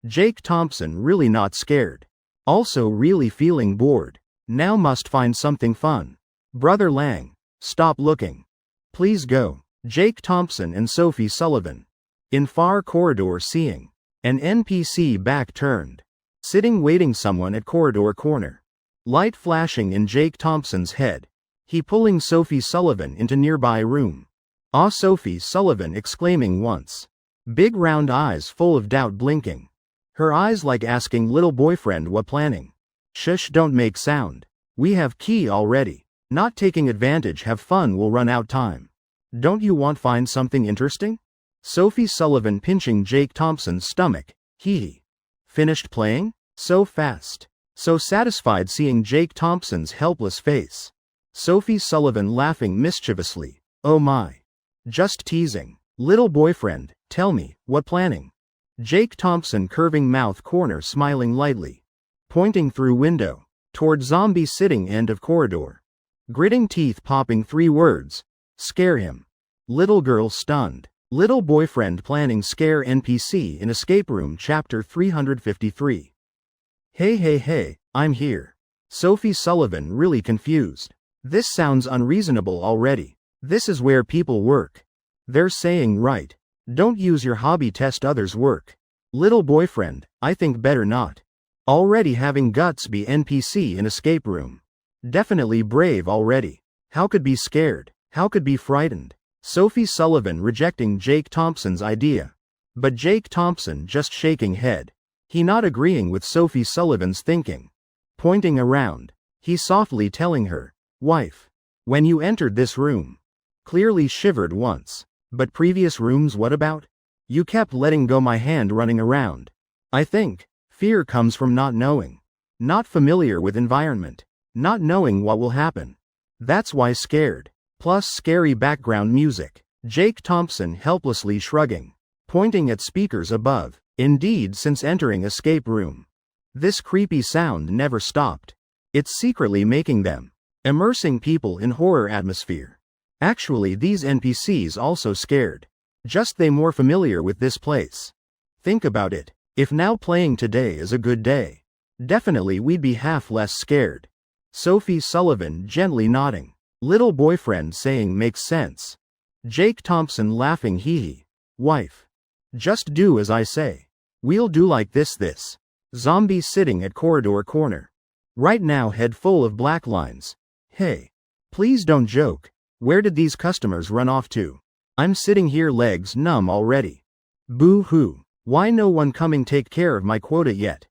Speaker 1: Jake Thompson really not scared. Also really feeling bored. Now must find something fun. Brother Lang, stop looking. Please go. Jake Thompson and Sophie Sullivan. In far corridor seeing. An NPC back turned. Sitting waiting someone at corridor corner. Light flashing in Jake Thompson's head. He pulling Sophie Sullivan into nearby room. Ah, Sophie Sullivan exclaiming once. Big round eyes full of doubt blinking. Her eyes like asking little boyfriend what planning. Shush, don't make sound. We have key already. Not taking advantage, have fun, will run out time. Don't you want find something interesting? Sophie Sullivan pinching Jake Thompson's stomach. Hee. Finished playing? So fast. So satisfied seeing Jake Thompson's helpless face. Sophie Sullivan laughing mischievously. Oh my. Just teasing. Little boyfriend, tell me, what planning? Jake Thompson curving mouth corner smiling lightly. Pointing through window. Toward zombie sitting end of corridor. Gritting teeth popping 3 words. Scare him. Little girl stunned. Little boyfriend planning scare NPC in escape room chapter 353. Hey, I'm here. Sophie Sullivan really confused. This sounds unreasonable already. This is where people work. They're saying right. Don't use your hobby test others' work. Little boyfriend, I think better not. Already having guts be NPC in escape room. Definitely brave already. How could be scared? How could be frightened? Sophie Sullivan rejecting Jake Thompson's idea. But Jake Thompson just shaking head. He not agreeing with Sophie Sullivan's thinking. Pointing around. He softly telling her, wife. When you entered this room. Clearly shivered once. But previous rooms what about? You kept letting go my hand running around. I think. Fear comes from not knowing. Not familiar with environment. Not knowing what will happen. That's why scared. Plus scary background music. Jake Thompson helplessly shrugging. Pointing at speakers above. Indeed, since entering escape room. This creepy sound never stopped. It's secretly making them. Immersing people in horror atmosphere. Actually these NPCs also scared. Just they more familiar with this place. Think about it. If now playing today is a good day. Definitely we'd be half less scared. Sophie Sullivan gently nodding. Little boyfriend saying makes sense. Jake Thompson laughing hee. Wife. Just do as I say. We'll do like this. Zombie sitting at corridor corner. Right now head full of black lines. Hey. Please don't joke. Where did these customers run off to? I'm sitting here legs numb already. Boo hoo. Why no one coming take care of my quota yet?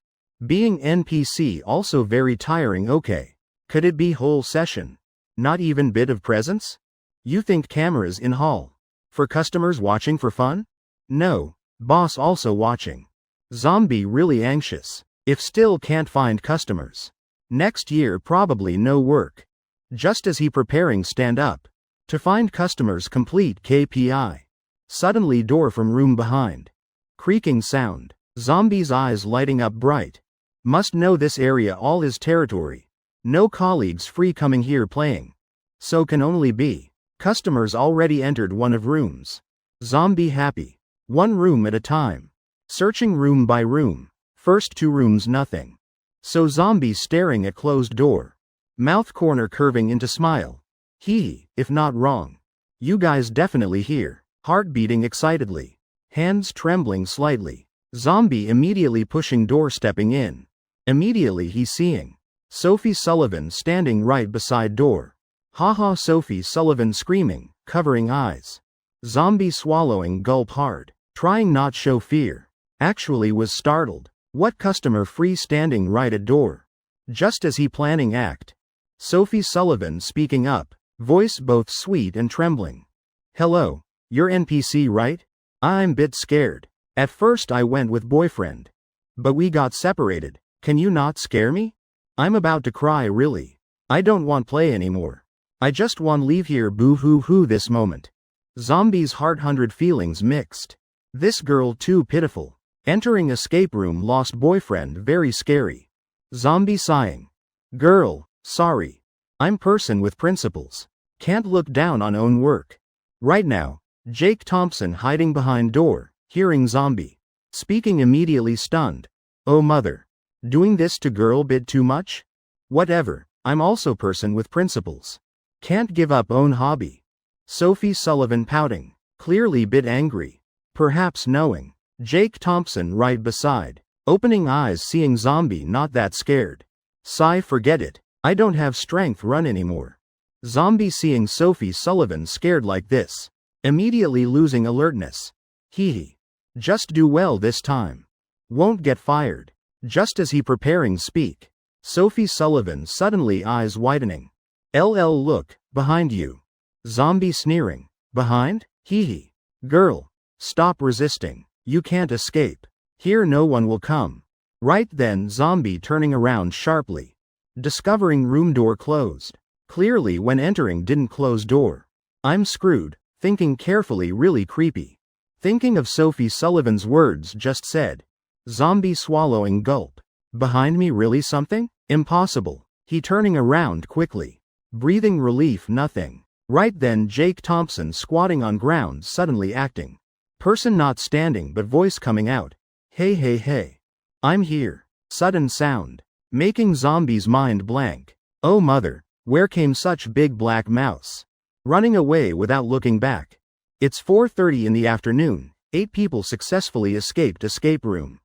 Speaker 1: Being NPC also very tiring. Okay. Could it be whole session? Not even bit of presence? You think cameras in hall? For customers watching for fun? No. Boss also watching. Zombie really anxious. If still can't find customers. Next year probably no work. Just as he preparing stand up. To find customers complete KPI. Suddenly door from room behind. Creaking sound. Zombie's eyes lighting up bright. Must know this area all his territory. No colleagues free coming here playing. So can only be. Customers already entered one of rooms. Zombie happy. One room at a time. Searching room by room. First 2 rooms nothing. So zombie staring at closed door. Mouth corner curving into smile. Hee, if not wrong. You guys definitely here. Heart beating excitedly. Hands trembling slightly. Zombie immediately pushing door stepping in. Immediately he's seeing Sophie Sullivan standing right beside door. Haha Sophie Sullivan screaming, covering eyes. Zombie swallowing gulp hard. Trying not show fear. Actually was startled. What customer free standing right at door? Just as he planning act. Sophie Sullivan speaking up, voice both sweet and trembling. Hello, you're NPC right? I'm bit scared. At first I went with boyfriend. But we got separated. Can you not scare me? I'm about to cry really. I don't want play anymore. I just want leave here boo hoo hoo this moment. Zombie's heart 100 feelings mixed. This girl too pitiful. Entering escape room lost boyfriend very scary. Zombie sighing. Girl, sorry. I'm person with principles. Can't look down on own work. Right now, Jake Thompson hiding behind door, hearing zombie. Speaking immediately stunned. Oh mother. Doing this to girl bit too much? Whatever, I'm also person with principles. Can't give up own hobby. Sophie Sullivan pouting. Clearly bit angry. Perhaps knowing. Jake Thompson right beside. Opening eyes seeing zombie not that scared. Sigh forget it. I don't have strength run anymore. Zombie seeing Sophie Sullivan scared like this. Immediately losing alertness. Hee. Just do well this time. Won't get fired. Just as he preparing speak. Sophie Sullivan suddenly eyes widening. LL look, behind you. Zombie sneering. Behind? Hee. Girl. Stop resisting. You can't escape. Here no one will come. Right then zombie turning around sharply. Discovering room door closed. Clearly when entering didn't close door. I'm screwed. Thinking carefully really creepy. Thinking of Sophie Sullivan's words just said. Zombie swallowing gulp. Behind me really something? Impossible. He turning around quickly. Breathing relief nothing. Right then Jake Thompson squatting on ground suddenly acting. Person not standing but voice coming out. Hey hey hey. I'm here. Sudden sound. Making zombie's mind blank. Oh mother, where came such big black mouse? Running away without looking back. It's 4:30 in the afternoon. 8 people successfully escaped escape room.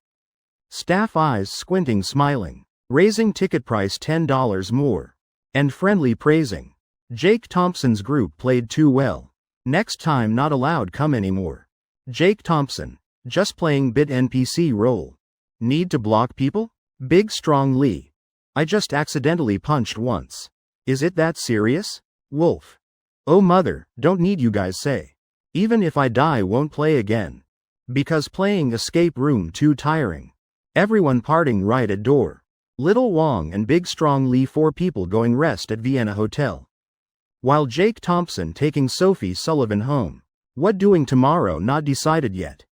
Speaker 1: Staff eyes squinting smiling. Raising ticket price $10 more. And friendly praising. Jake Thompson's group played too well. Next time not allowed come anymore. Jake Thompson. Just playing bit NPC role. Need to block people? Big strong Lee. I just accidentally punched once. Is it that serious? Wolf. Oh mother, don't need you guys say. Even if I die won't play again. Because playing escape room too tiring. Everyone parting right at door. Little Wong and Big Strong Lee 4 people going rest at Vienna Hotel. While Jake Thompson taking Sophie Sullivan home. What doing tomorrow not decided yet.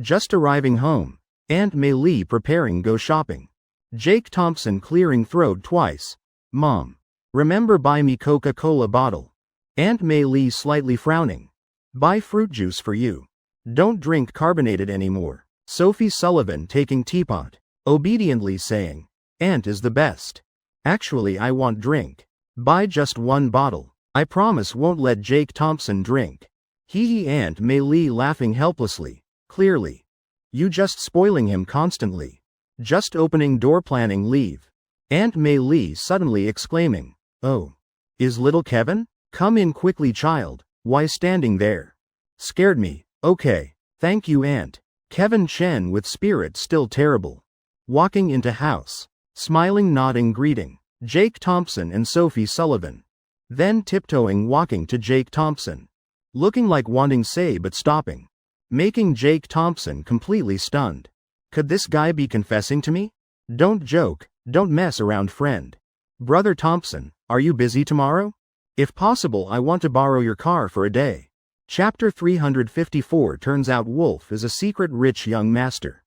Speaker 1: Just arriving home. Aunt Mei Lee preparing go shopping. Jake Thompson clearing throat twice. Mom. Remember buy me Coca-Cola bottle. Aunt Mei Lee slightly frowning. Buy fruit juice for you. Don't drink carbonated anymore. Sophie Sullivan taking teapot. Obediently saying. Aunt is the best. Actually I want drink. Buy just 1 bottle. I promise won't let Jake Thompson drink. Hee Aunt Mei Lee laughing helplessly. Clearly. You just spoiling him constantly. Just opening door planning leave. Aunt Mei Lee suddenly exclaiming. Oh. Is little Kevin? Come in quickly child, why standing there? Scared me, okay, thank you Aunt. Kevin Chen with spirit still terrible. Walking into house. Smiling nodding greeting. Jake Thompson and Sophie Sullivan. Then tiptoeing walking to Jake Thompson. Looking like wanting say but stopping. Making Jake Thompson completely stunned. Could this guy be confessing to me? Don't joke, don't mess around friend. Brother Thompson, are you busy tomorrow? If possible I want to borrow your car for a day. Chapter 354 turns out Wolf is a secret rich young master.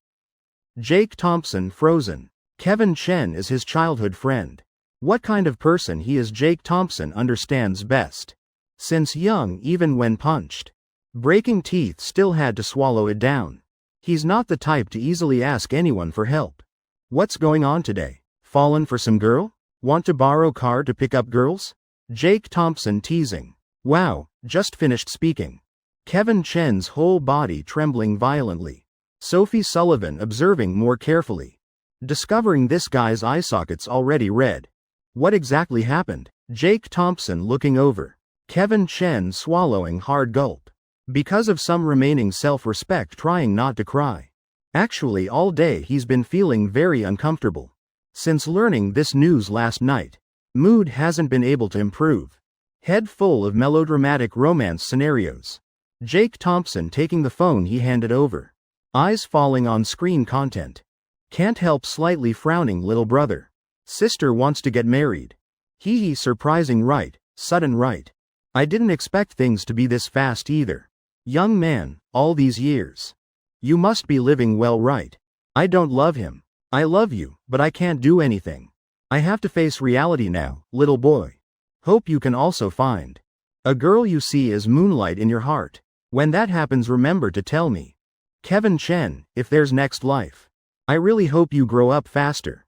Speaker 1: Jake Thompson frozen. Kevin Chen is his childhood friend. What kind of person he is Jake Thompson understands best. Since young even when punched. Breaking teeth still had to swallow it down. He's not the type to easily ask anyone for help. What's going on today? Fallen for some girl? Want to borrow car to pick up girls? Jake Thompson teasing. Wow, just finished speaking. Kevin Chen's whole body trembling violently. Sophie Sullivan observing more carefully. Discovering this guy's eye sockets already red. What exactly happened? Jake Thompson looking over. Kevin Chen swallowing hard gulp. Because of some remaining self-respect, trying not to cry. Actually, all day he's been feeling very uncomfortable. Since learning this news last night, mood hasn't been able to improve. Head full of melodramatic romance scenarios. Jake Thompson taking the phone he handed over. Eyes falling on screen content. Can't help slightly frowning. Little brother. Sister wants to get married. Hee surprising right, sudden right. I didn't expect things to be this fast either. Young man, all these years. You must be living well, right? I don't love him. I love you, but I can't do anything. I have to face reality now, little boy. Hope you can also find a girl you see as moonlight in your heart. When that happens, remember to tell me. Kevin Chen, if there's next life. I really hope you grow up faster.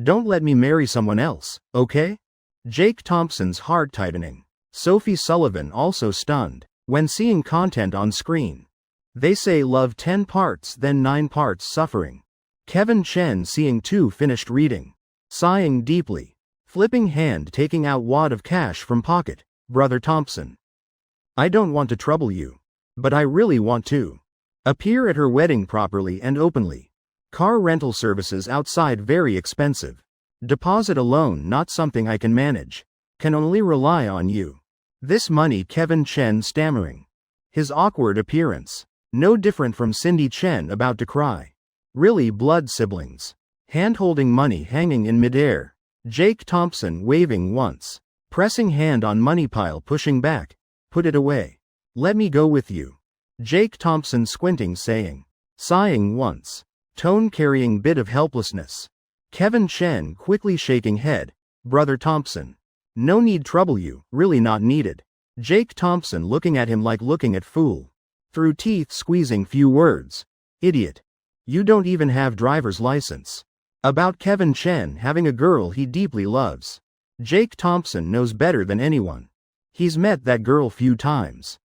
Speaker 1: Don't let me marry someone else, okay? Jake Thompson's heart tightening. Sophie Sullivan also stunned when seeing content on screen. They say love 10 parts, then 9 parts suffering. Kevin Chen seeing 2 finished reading. Sighing deeply. Flipping hand taking out wad of cash from pocket. Brother Thompson. I don't want to trouble you. But I really want to. Appear at her wedding properly and openly. Car rental services outside very expensive. Deposit alone not something I can manage. Can only rely on you. This money. Kevin Chen stammering. His awkward appearance. No different from Cindy Chen about to cry. Really blood siblings. Hand-holding money hanging in midair. Jake Thompson waving once. Pressing hand on money pile, pushing back. Put it away. Let me go with you. Jake Thompson squinting, saying. Sighing once. Tone carrying bit of helplessness. Kevin Chen quickly shaking head. Brother Thompson. No need trouble you, really not needed. Jake Thompson looking at him like looking at fool. Through teeth squeezing few words. Idiot. You don't even have driver's license. About Kevin Chen having a girl he deeply loves. Jake Thompson knows better than anyone. He's met that girl few times.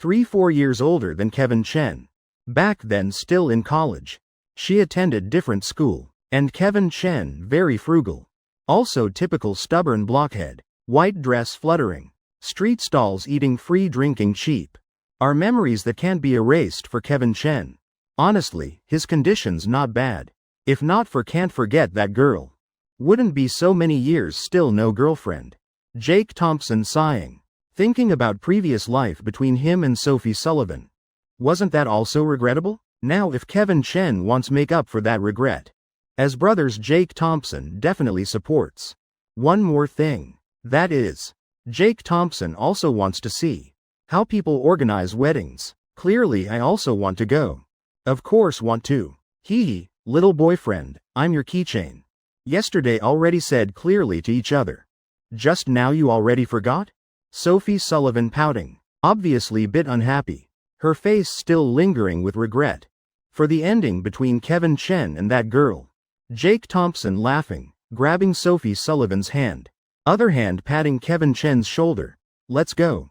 Speaker 1: 3-4 years older than Kevin Chen. Back then still in college. She attended different school. And Kevin Chen very frugal. Also typical stubborn blockhead. White dress fluttering. Street stalls eating free, drinking cheap. Are memories that can't be erased for Kevin Chen. Honestly, his condition's not bad. If not for can't forget that girl. Wouldn't be so many years still no girlfriend. Jake Thompson sighing. Thinking about previous life between him and Sophie Sullivan. Wasn't that also regrettable? Now if Kevin Chen wants make up for that regret. As brothers, Jake Thompson definitely supports. One more thing. That is. Jake Thompson also wants to see how people organize weddings. Clearly I also want to go. Of course want to. Hee, little boyfriend, I'm your keychain. Yesterday already said clearly to each other. Just now you already forgot? Sophie Sullivan pouting. Obviously bit unhappy. Her face still lingering with regret. For the ending between Kevin Chen and that girl. Jake Thompson laughing, grabbing Sophie Sullivan's hand. Other hand patting Kevin Chen's shoulder. Let's go.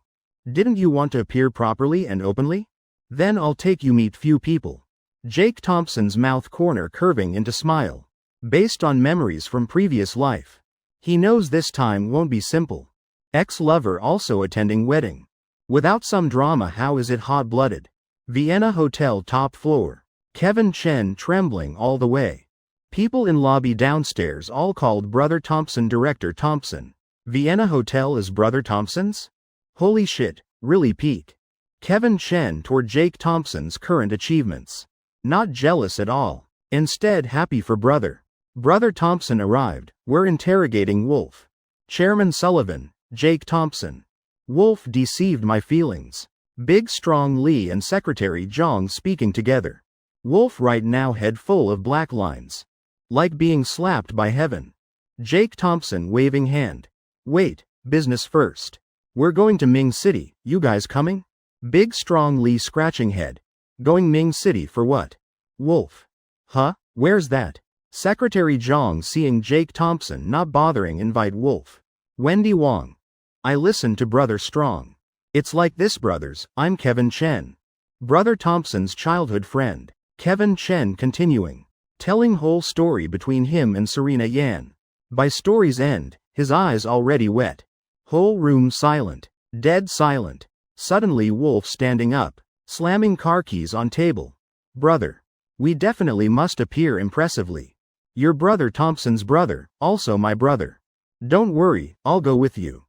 Speaker 1: Didn't you want to appear properly and openly? Then I'll take you meet few people. Jake Thompson's mouth corner curving into smile. Based on memories from previous life. He knows this time won't be simple. Ex-lover also attending wedding. Without some drama, how is it hot-blooded? Vienna Hotel top floor. Kevin Chen trembling all the way. People in lobby downstairs all called Brother Thompson. Director Thompson. Vienna Hotel is Brother Thompson's? Holy shit, really peak. Kevin Chen toward Jake Thompson's current achievements. Not jealous at all. Instead happy for brother. Brother Thompson arrived. We're interrogating Wolf. Chairman Sullivan, Jake Thompson. Wolf deceived my feelings. Big strong Lee and Secretary Zhang speaking together. Wolf right now head full of black lines. Like being slapped by heaven. Jake Thompson waving hand. Wait, business first. We're going to Ming City, you guys coming? Big strong Lee scratching head. Going Ming City for what? Wolf. Huh? Where's that? Secretary Zhang seeing Jake Thompson not bothering invite Wolf. Wendy Wong. I listened to Brother Strong. It's like this brothers, I'm Kevin Chen. Brother Thompson's childhood friend. Kevin Chen continuing. Telling whole story between him and Serena Yan. By story's end, his eyes already wet. Whole room silent. Dead silent. Suddenly Wolf standing up, slamming car keys on table. Brother. We definitely must appear impressively. Your brother Thompson's brother, also my brother. Don't worry, I'll go with you.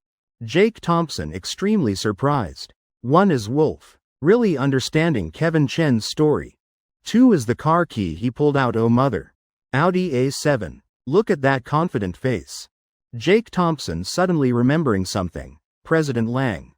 Speaker 1: Jake Thompson extremely surprised. 1 is Wolf. Really understanding Kevin Chen's story. 2 is the car key he pulled out. Oh mother. Audi A7. Look at that confident face. Jake Thompson suddenly remembering something. President Lang.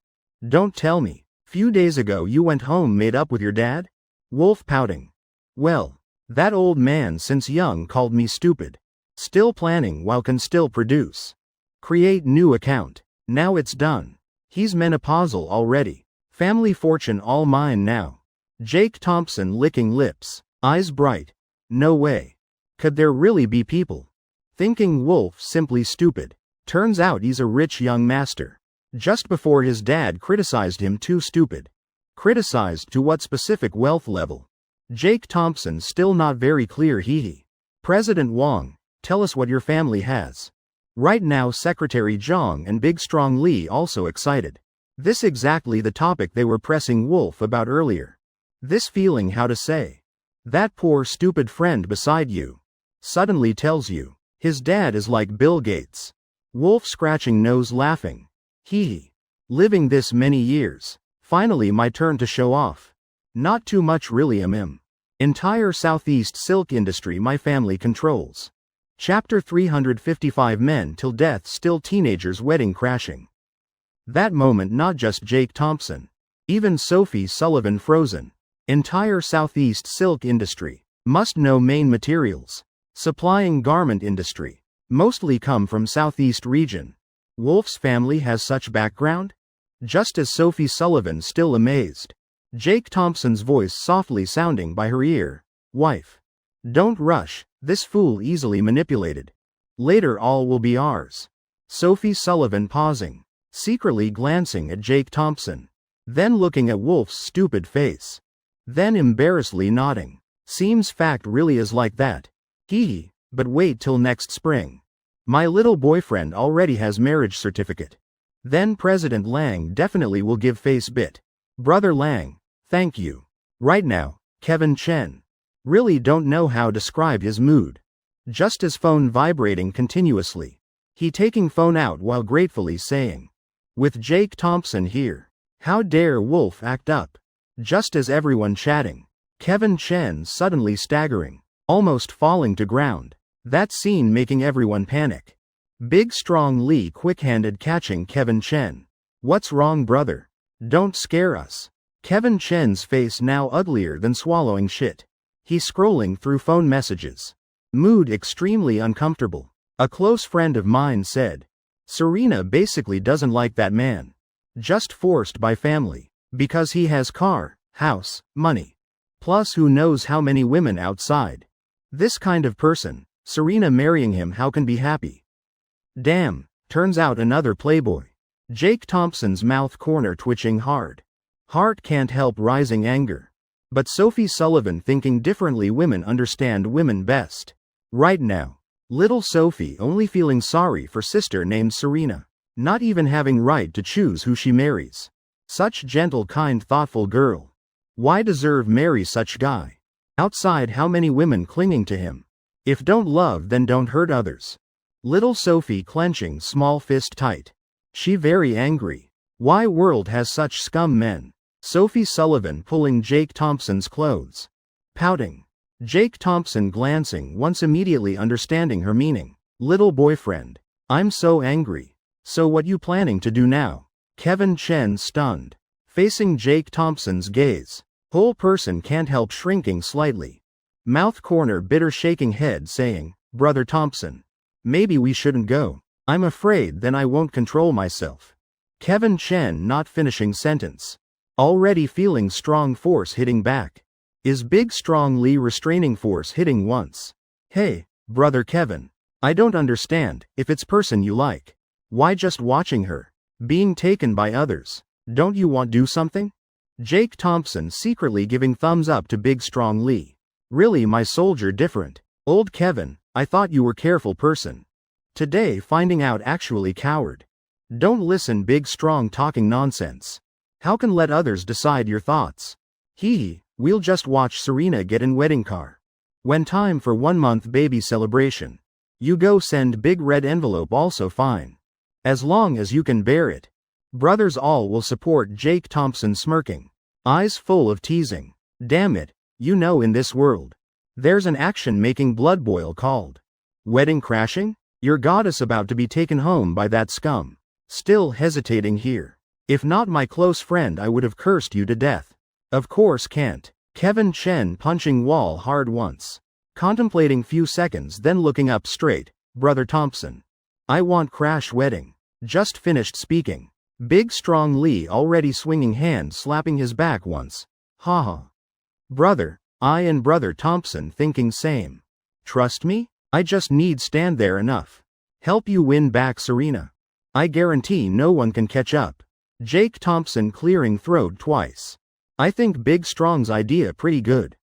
Speaker 1: Don't tell me. Few days ago you went home made up with your dad? Wolf pouting. Well, that old man since young called me stupid. Still planning while can still produce. Create new account. Now it's done. He's menopausal already. Family fortune all mine now. Jake Thompson licking lips. Eyes bright. No way. Could there really be people? Thinking Wolf simply stupid. Turns out he's a rich young master. Just before his dad criticized him too stupid. Criticized to what specific wealth level? Jake Thompson still not very clear. President Wong, tell us what your family has. Right now Secretary Zhang and Big Strong Lee also excited. This exactly the topic they were pressing Wolf about earlier. This feeling how to say. That poor stupid friend beside you. Suddenly tells you. His dad is like Bill Gates. Wolf scratching nose laughing. Living this many years. Finally my turn to show off. Not too much really Entire Southeast silk industry my family controls. Chapter 355 Men till death still teenagers wedding crashing. That moment not just Jake Thompson. Even Sophie Sullivan frozen. Entire Southeast silk industry. Must know main materials. Supplying garment industry. Mostly come from Southeast region. Wolf's family has such background? Just as Sophie Sullivan still amazed. Jake Thompson's voice softly sounding by her ear. Wife. Don't rush, this fool easily manipulated. Later all will be ours. Sophie Sullivan pausing. Secretly glancing at Jake Thompson. Then looking at Wolf's stupid face. Then embarrassedly nodding. Seems fact really is like that. But wait till next spring. My little boyfriend already has marriage certificate. Then President Lang definitely will give face bit. Brother Lang, thank you. Right now, Kevin Chen. Really don't know how describe his mood. Just his phone vibrating continuously. He taking phone out while gratefully saying. With Jake Thompson here. How dare Wolf act up? Just as everyone chatting. Kevin Chen suddenly staggering. Almost falling to ground. That scene making everyone panic. Big Strong Lee quick-handed catching Kevin Chen. What's wrong brother? Don't scare us. Kevin Chen's face now uglier than swallowing shit. He's scrolling through phone messages. Mood extremely uncomfortable. A close friend of mine said. Serena basically doesn't like that man. Just forced by family. Because he has car, house, money. Plus who knows how many women outside. This kind of person, Serena marrying him how can be happy? Damn, turns out another playboy. Jake Thompson's mouth corner twitching hard. Heart can't help rising anger. But Sophie Sullivan thinking differently women understand women best. Right now. Little Sophie only feeling sorry for sister named Serena. Not even having right to choose who she marries. Such gentle kind thoughtful girl. Why deserve marry such guy? Outside how many women clinging to him. If don't love then don't hurt others. Little Sophie clenching small fist tight. She very angry. Why world has such scum men? Sophie Sullivan pulling Jake Thompson's clothes. Pouting. Jake Thompson glancing once immediately understanding her meaning. Little boyfriend. I'm so angry. So what you planning to do now? Kevin Chen stunned. Facing Jake Thompson's gaze. Whole person can't help shrinking slightly. Mouth corner bitter shaking head saying, Brother Thompson. Maybe we shouldn't go. I'm afraid then I won't control myself. Kevin Chen not finishing sentence. Already feeling strong force hitting back. Is big strong Lee restraining force hitting once. Hey, brother Kevin. I don't understand, if it's person you like. Why just watching her? Being taken by others. Don't you want do something? Jake Thompson secretly giving thumbs up to big strong Lee. Really my soldier different. Old Kevin, I thought you were careful person. Today finding out actually coward. Don't listen big strong talking nonsense. How can let others decide your thoughts? Hee, we'll just watch Serena get in wedding car. When time for 1 month baby celebration. You go send big red envelope also fine. As long as you can bear it. Brothers all will support Jake Thompson smirking. Eyes full of teasing. Damn it, you know in this world. There's an action making blood boil called. Wedding crashing? Your goddess about to be taken home by that scum. Still hesitating here. If not my close friend I would have cursed you to death. Of course can't. Kevin Chen punching wall hard once. Contemplating few seconds then looking up straight. Brother Thompson. I want crash wedding. Just finished speaking. Big strong Lee already swinging hand slapping his back once. Haha. Brother, I and brother Thompson thinking same. Trust me? I just need stand there enough. Help you win back Serena. I guarantee no one can catch up. Jake Thompson clearing throat twice. I think Big Strong's idea pretty good.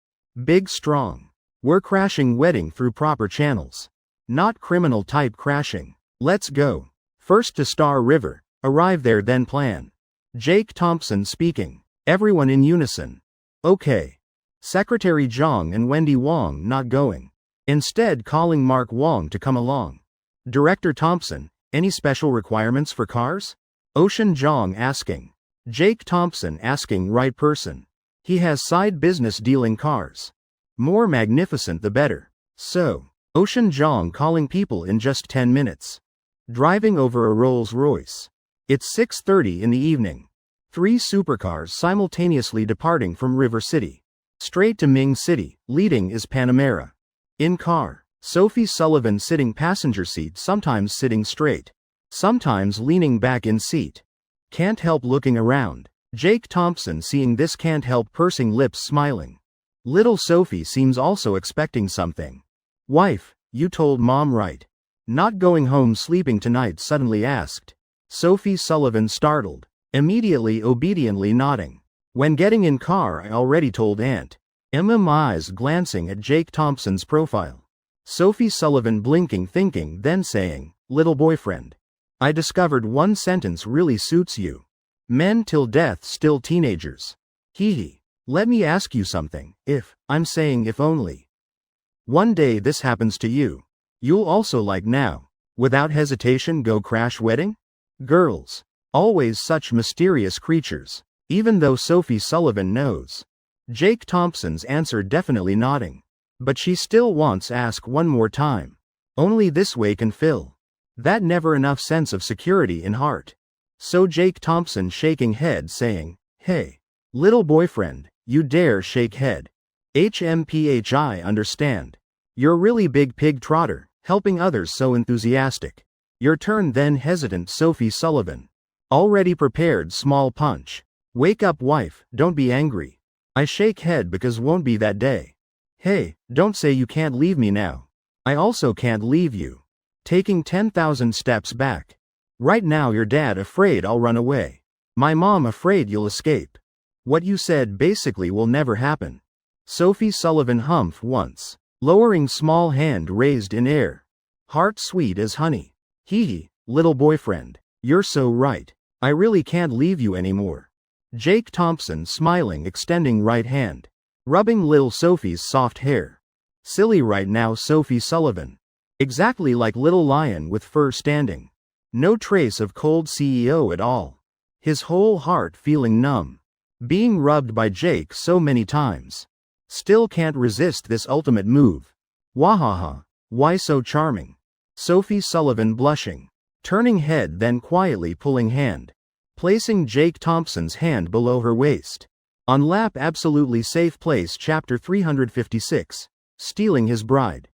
Speaker 1: Big Strong. We're crashing wedding through proper channels. Not criminal type crashing. Let's go. First to Star River. Arrive there then plan. Jake Thompson speaking. Everyone in unison. Okay. Secretary Zhang and Wendy Wong not going. Instead calling Mark Wong to come along. Director Thompson, any special requirements for cars? Ocean Zhang asking. Jake Thompson asking right person. He has side business dealing cars. More magnificent the better. So, Ocean Zhang calling people in just 10 minutes. Driving over a Rolls Royce. It's 6:30 in the evening. 3 supercars simultaneously departing from River City. Straight to Ming City, leading is Panamera. In car, Sophie Sullivan sitting passenger seat sometimes sitting straight. Sometimes leaning back in seat. Can't help looking around. Jake Thompson seeing this can't help pursing lips smiling. Little Sophie seems also expecting something. Wife, you told mom right. Not going home sleeping tonight suddenly asked. Sophie Sullivan startled. Immediately obediently nodding. When getting in car I already told Aunt. Emma eyes glancing at Jake Thompson's profile. Sophie Sullivan blinking thinking then saying, little boyfriend. I discovered one sentence really suits you. Men till death still teenagers. Hee hee. Let me ask you something, I'm saying if only. One day this happens to you. You'll also like now, without hesitation go crash wedding? Girls. Always such mysterious creatures. Even though Sophie Sullivan knows. Jake Thompson's answer definitely nodding. But she still wants ask one more time. Only this way can fill. That never enough sense of security in heart. So Jake Thompson shaking head saying, hey. Little boyfriend, you dare shake head. HMPHI understand. You're really big pig trotter, helping others so enthusiastic. Your turn then hesitant Sophie Sullivan. Already prepared small punch. Wake up wife, don't be angry. I shake head because won't be that day. Hey, don't say you can't leave me now. I also can't leave you. Taking 10,000 steps back. Right now your dad afraid I'll run away. My mom afraid you'll escape. What you said basically will never happen. Sophie Sullivan humph once. Lowering small hand raised in air. Heart sweet as honey. Hee hee, little boyfriend. You're so right. I really can't leave you anymore. Jake Thompson smiling extending right hand. Rubbing Lil Sophie's soft hair. Silly right now Sophie Sullivan. Exactly like little lion with fur standing. No trace of cold CEO at all. His whole heart feeling numb. Being rubbed by Jake so many times. Still can't resist this ultimate move. Wahaha, why so charming? Sophie Sullivan blushing. Turning head then quietly pulling hand. Placing Jake Thompson's hand below her waist. On lap absolutely safe place chapter 356. Stealing his bride.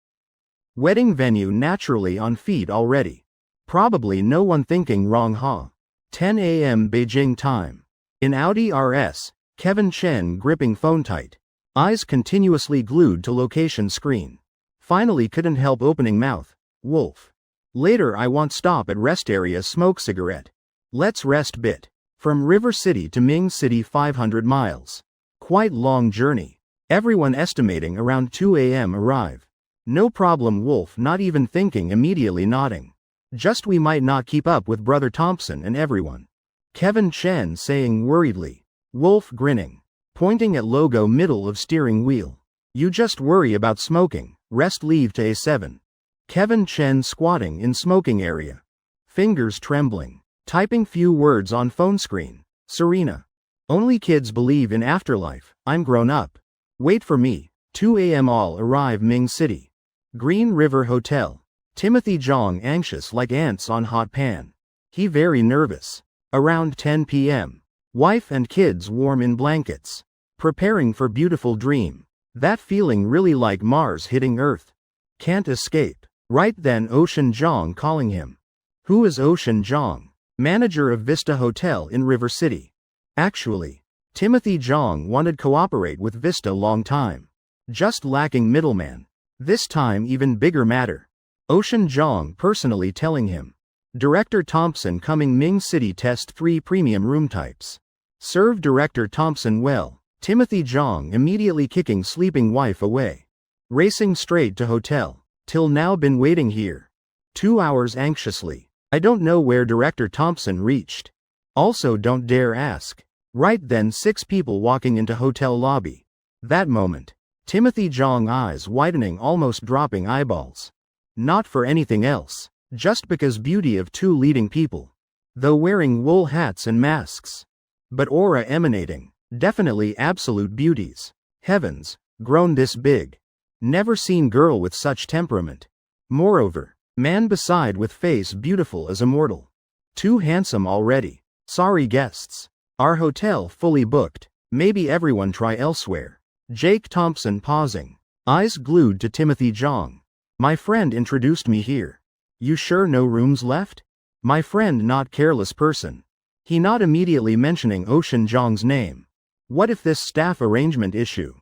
Speaker 1: Wedding venue naturally on feet already. Probably no one thinking wrong 10 a.m. Beijing time. In Audi RS, Kevin Chen gripping phone tight. Eyes continuously glued to location screen. Finally couldn't help opening mouth. Wolf. Later I want stop at rest area smoke cigarette. Let's rest bit. From River City to Ming City 500 miles. Quite long journey. Everyone estimating around 2 a.m. arrive. No problem Wolf not even thinking immediately nodding. Just we might not keep up with Brother Thompson and everyone. Kevin Chen saying worriedly. Wolf grinning. Pointing at logo middle of steering wheel. You just worry about smoking, rest leave to A7. Kevin Chen squatting in smoking area. Fingers trembling. Typing few words on phone screen. Serena. Only kids believe in afterlife, I'm grown up. Wait for me, 2 a.m. all arrive Ming City. Green River Hotel. Timothy Zhang anxious like ants on hot pan. He very nervous. Around 10 p.m. Wife and kids warm in blankets. Preparing for beautiful dream. That feeling really like Mars hitting Earth. Can't escape. Right then Ocean Zhang calling him. Who is Ocean Zhang? Manager of Vista Hotel in River City. Actually, Timothy Zhang wanted cooperate with Vista long time. Just lacking middleman. This time even bigger matter. Ocean Zhang personally telling him. Director Thompson coming Ming City test 3 premium room types. Serve Director Thompson well. Timothy Zhang immediately kicking sleeping wife away. Racing straight to hotel. Till now been waiting here. 2 hours anxiously. I don't know where Director Thompson reached. Also don't dare ask. Right then 6 people walking into hotel lobby. That moment. Timothy Zhang eyes widening almost dropping eyeballs. Not for anything else. Just because beauty of 2 leading people. Though wearing wool hats and masks. But aura emanating. Definitely absolute beauties. Heavens, grown this big. Never seen girl with such temperament. Moreover, man beside with face beautiful as immortal. Too handsome already. Sorry guests. Our hotel fully booked. Maybe everyone try elsewhere. Jake Thompson pausing. Eyes glued to Timothy Zhang. My friend introduced me here. You sure no rooms left? My friend not careless person. He not immediately mentioning Ocean Zhang's name. What if this staff arrangement issue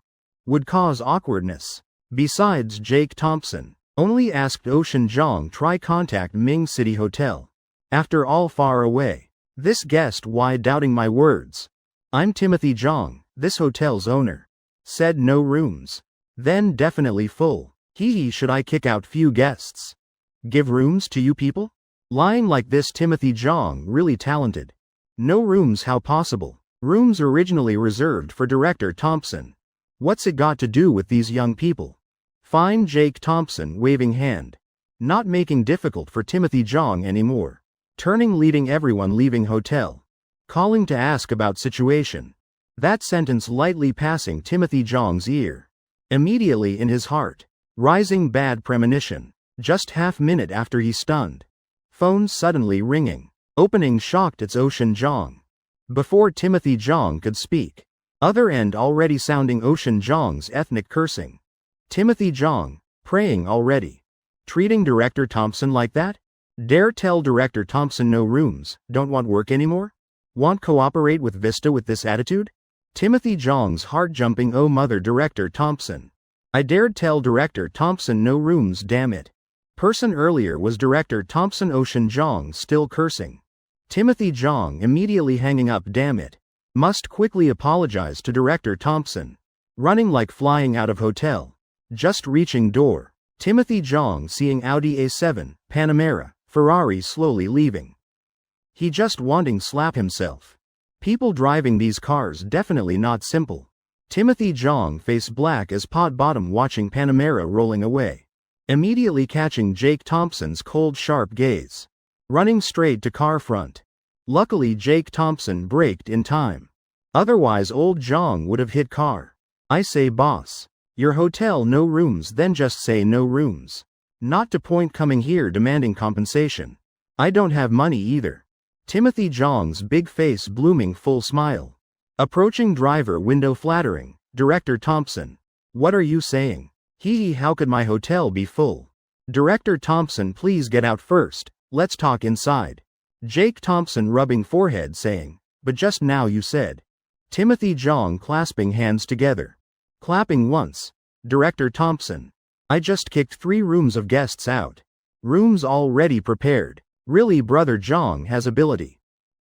Speaker 1: would cause awkwardness? Besides Jake Thompson, only asked Ocean Zhang try contact Ming City Hotel. After all far away. This guest why doubting my words? I'm Timothy Zhang, this hotel's owner. Said no rooms. Then definitely full. Should I kick out few guests? Give rooms to you people? Lying like this Timothy Zhang really talented. No rooms how possible? Rooms originally reserved for Director Thompson. What's it got to do with these young people? Fine Jake Thompson waving hand. Not making difficult for Timothy Zhang anymore. Turning leading everyone leaving hotel. Calling to ask about situation. That sentence lightly passing Timothy Zhang's ear. Immediately in his heart. Rising bad premonition. Just half minute after he stunned. Phone suddenly ringing. Opening shocked it's Ocean Zhang. Before Timothy Zhang could speak. Other end already sounding Ocean Zhang's ethnic cursing. Timothy Zhang, praying already. Treating Director Thompson like that? Dare tell Director Thompson no rooms, don't want work anymore? Want cooperate with Vista with this attitude? Timothy Zhang's heart jumping oh mother Director Thompson. I dared tell Director Thompson no rooms damn it. Person earlier was Director Thompson Ocean Zhang still cursing. Timothy Zhang immediately hanging up damn it. Must quickly apologize to Director Thompson. Running like flying out of hotel. Just reaching door. Timothy Zhang seeing Audi A7, Panamera, Ferrari slowly leaving. He just wanting slap himself. People driving these cars definitely not simple. Timothy Zhang face black as pot bottom watching Panamera rolling away. Immediately catching Jake Thompson's cold sharp gaze. Running straight to car front. Luckily Jake Thompson braked in time. Otherwise old Zhang would have hit car. I say boss. Your hotel no rooms then just say no rooms. Not to point coming here demanding compensation. I don't have money either. Timothy Zhang's big face blooming full smile. Approaching driver window flattering. Director Thompson. What are you saying? How could my hotel be full? Director Thompson please get out first. Let's talk inside. Jake Thompson rubbing forehead saying. but just now you said. Timothy Jong clasping hands together. Clapping once. Director Thompson. I just kicked 3 rooms of guests out. Rooms already prepared. Really brother Jong has ability.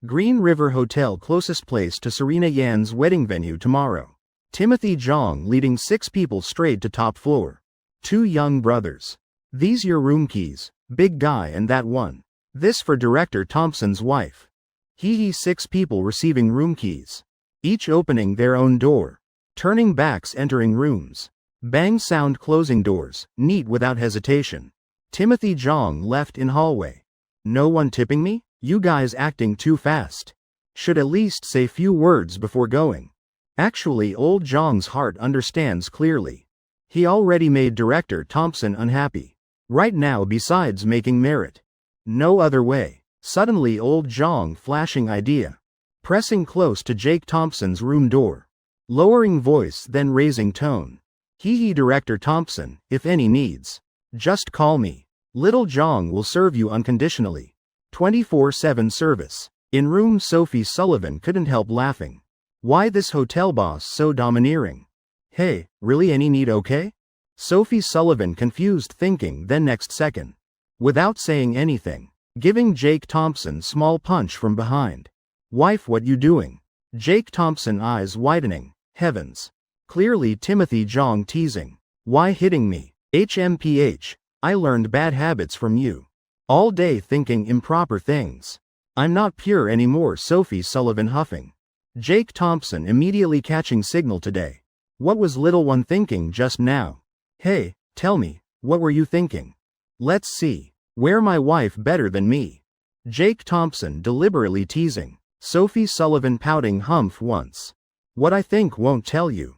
Speaker 1: Green River Hotel closest place to Serena Yan's wedding venue tomorrow. Timothy Jong leading 6 people straight to top floor. 2 young brothers. These your room keys, big guy and that one. This for Director Thompson's wife. He 6 people receiving room keys. Each opening their own door. Turning backs entering rooms. Bang sound closing doors, neat without hesitation. Timothy Jong left in hallway. No one tipping me? You guys acting too fast. Should at least say few words before going. Actually old Jong's heart understands clearly. He already made Director Thompson unhappy. Right now besides making merit. No other way. Suddenly old Jong flashing idea. Pressing close to Jake Thompson's room door. Lowering voice then raising tone. He Director Thompson, if any needs. Just call me. Little Jong will serve you unconditionally. 24/7 service. In room Sophie Sullivan couldn't help laughing. Why this hotel boss so domineering? Hey, really any need okay? Sophie Sullivan confused thinking then next second. Without saying anything. Giving Jake Thompson small punch from behind. Wife what you doing? Jake Thompson eyes widening. Heavens. Clearly Timothy Jong teasing. Why hitting me? HMPH. I learned bad habits from you. All day thinking improper things. I'm not pure anymore Sophie Sullivan huffing. Jake Thompson immediately catching signal today. What was little one thinking just now? Hey, tell me, what were you thinking? Let's see. Where my wife better than me? Jake Thompson deliberately teasing. Sophie Sullivan pouting humph once. What I think won't tell you.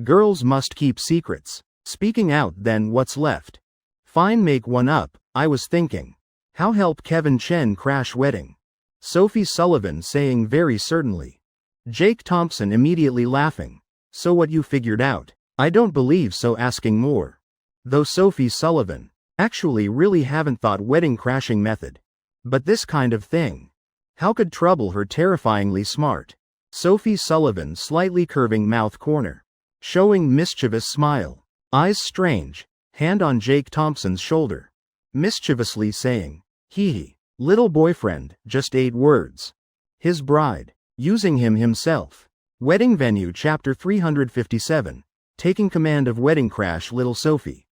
Speaker 1: Girls must keep secrets. Speaking out then what's left? Fine make one up, I was thinking. How help Kevin Chen crash wedding? Sophie Sullivan saying very certainly. Jake Thompson immediately laughing. So what you figured out? I don't believe so asking more. Though Sophie Sullivan. Actually really haven't thought wedding crashing method. But this kind of thing. How could trouble her terrifyingly smart? Sophie Sullivan slightly curving mouth corner. Showing mischievous smile. Eyes strange. Hand on Jake Thompson's shoulder. Mischievously saying. Hee. Little boyfriend, just 8 words. His bride. Using him himself. Wedding venue chapter 357. Taking command of wedding crash little Sophie.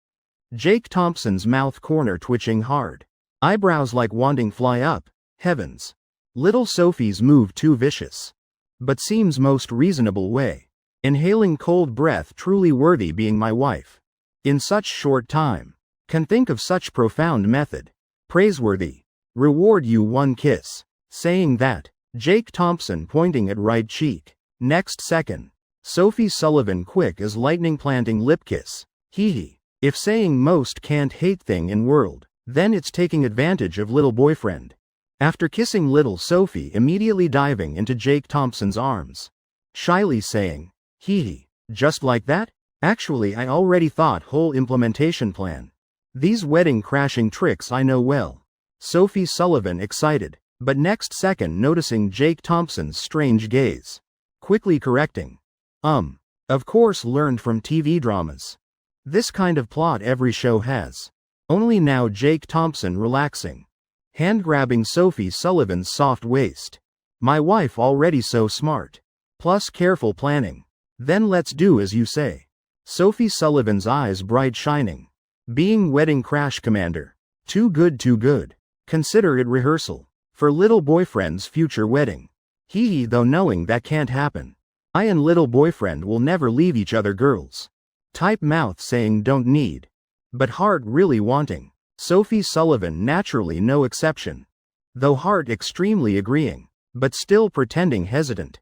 Speaker 1: Jake Thompson's mouth corner twitching hard. Eyebrows like wanting fly up. Heavens. Little Sophie's move too vicious. But seems most reasonable way. Inhaling cold breath truly worthy being my wife. In such short time. Can think of such profound method. Praiseworthy. Reward you 1 kiss. Saying that. Jake Thompson pointing at right cheek. Next second. Sophie Sullivan quick as lightning planting lip kiss. Hee. If saying most can't hate thing in world, then it's taking advantage of little boyfriend. After kissing little Sophie immediately diving into Jake Thompson's arms. Shyly saying. Hee. Just like that? Actually I already thought whole implementation plan. These wedding crashing tricks I know well. Sophie Sullivan excited, but next second noticing Jake Thompson's strange gaze. Quickly correcting. Of course learned from TV dramas. This kind of plot every show has. Only now Jake Thompson relaxing. Hand grabbing Sophie Sullivan's soft waist. My wife already so smart. Plus careful planning. Then let's do as you say. Sophie Sullivan's eyes bright shining. Being wedding crash commander. Too good too good. Consider it rehearsal. For little boyfriend's future wedding. Hee though knowing that can't happen. I and little boyfriend will never leave each other girls. Type mouth saying don't need. But heart really wanting. Sophie Sullivan naturally no exception. Though heart extremely agreeing. But still pretending hesitant.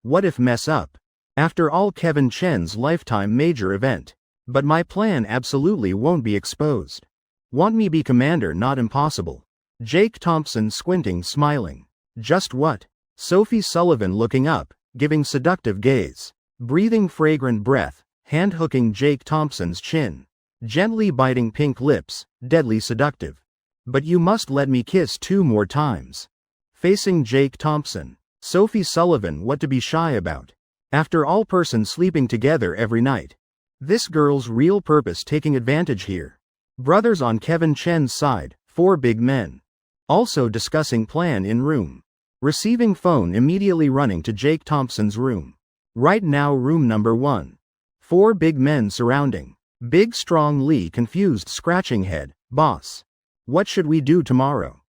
Speaker 1: What if mess up? After all Kevin Chen's lifetime major event. But my plan absolutely won't be exposed. Want me be commander not impossible. Jake Thompson squinting smiling. Just what? Sophie Sullivan looking up, giving seductive gaze. Breathing fragrant breath. Hand hooking Jake Thompson's chin. Gently biting pink lips, deadly seductive. But you must let me kiss 2 more times. Facing Jake Thompson. Sophie Sullivan, what to be shy about? After all, persons sleeping together every night. This girl's real purpose taking advantage here. Brothers on Kevin Chen's side, 4 big men. Also discussing plan in room. Receiving phone, immediately running to Jake Thompson's room. Right now, room number 1. 4 big men surrounding. Big strong Lee confused, scratching head. Boss. What should we do tomorrow?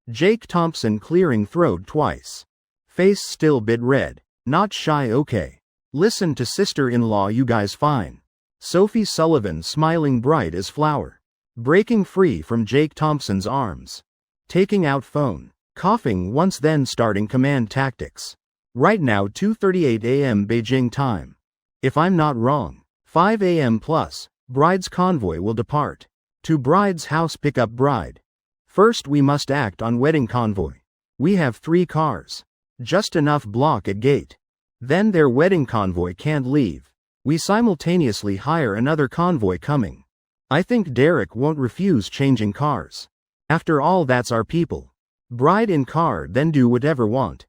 Speaker 1: Jake Thompson clearing throat twice. Face still bit red. Not shy, okay. Listen to sister-in-law, you guys fine. Sophie Sullivan smiling bright as flower. Breaking free from Jake Thompson's arms. Taking out phone. Coughing once, then starting command tactics. Right now 2:38 a.m. Beijing time. If I'm not wrong, 5 a.m. plus, bride's convoy will depart. To bride's house, pick up bride. First we must act on wedding convoy. We have 3 cars. Just enough block at gate. Then their wedding convoy can't leave. We simultaneously hire another convoy coming. I think Derek won't refuse changing cars. After all, that's our people. Bride in car, then do whatever want.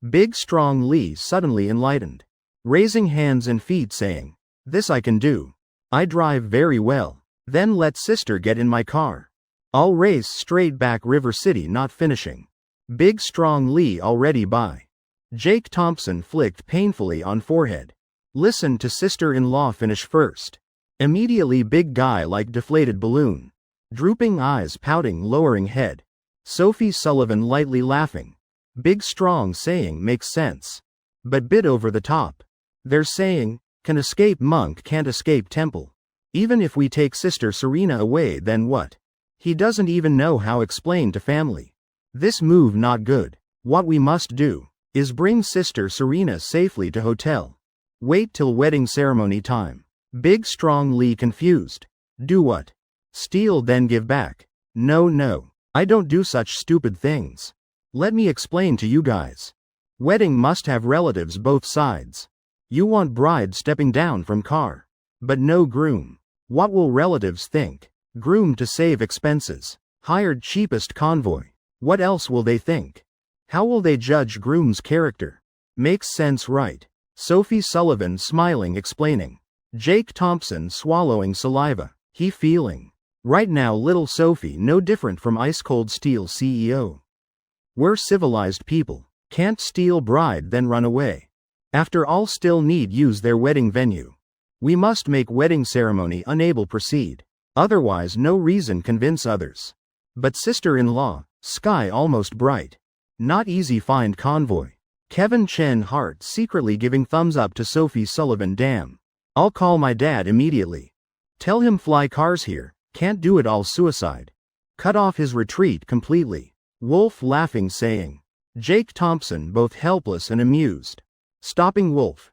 Speaker 1: Big strong Lee suddenly enlightened. Raising hands and feet saying, this I can do. I drive very well. Then let sister get in my car. I'll race straight back River City, not finishing. Big strong Lee already by. Jake Thompson flicked painfully on forehead. Listen to sister-in-law finish first. Immediately big guy like deflated balloon. Drooping eyes, pouting, lowering head. Sophie Sullivan lightly laughing. Big strong saying makes sense. But bit over the top. They're saying, can escape monk, can't escape temple. Even if we take sister Serena away, then what? He doesn't even know how explain to family. This move not good. What we must do is bring sister Serena safely to hotel. Wait till wedding ceremony time. Big strong Lee confused. Do what? Steal then give back. No, I don't do such stupid things. Let me explain to you guys. Wedding must have relatives both sides. You want bride stepping down from car. But no groom. What will relatives think? Groom to save expenses. Hired cheapest convoy. What else will they think? How will they judge groom's character? Makes sense, right? Sophie Sullivan smiling explaining. Jake Thompson swallowing saliva. He feeling. Right now little Sophie no different from ice cold steel CEO. We're civilized people. Can't steal bride then run away. After all still need use their wedding venue. We must make wedding ceremony unable proceed. Otherwise no reason convince others. But sister-in-law, sky almost bright. Not easy find convoy. Kevin Chen heart secretly giving thumbs up to Sophie Sullivan. Damn. I'll call my dad immediately. Tell him fly cars here, can't do it all suicide. Cut off his retreat completely. Wolf laughing saying. Jake Thompson both helpless and amused. Stopping Wolf.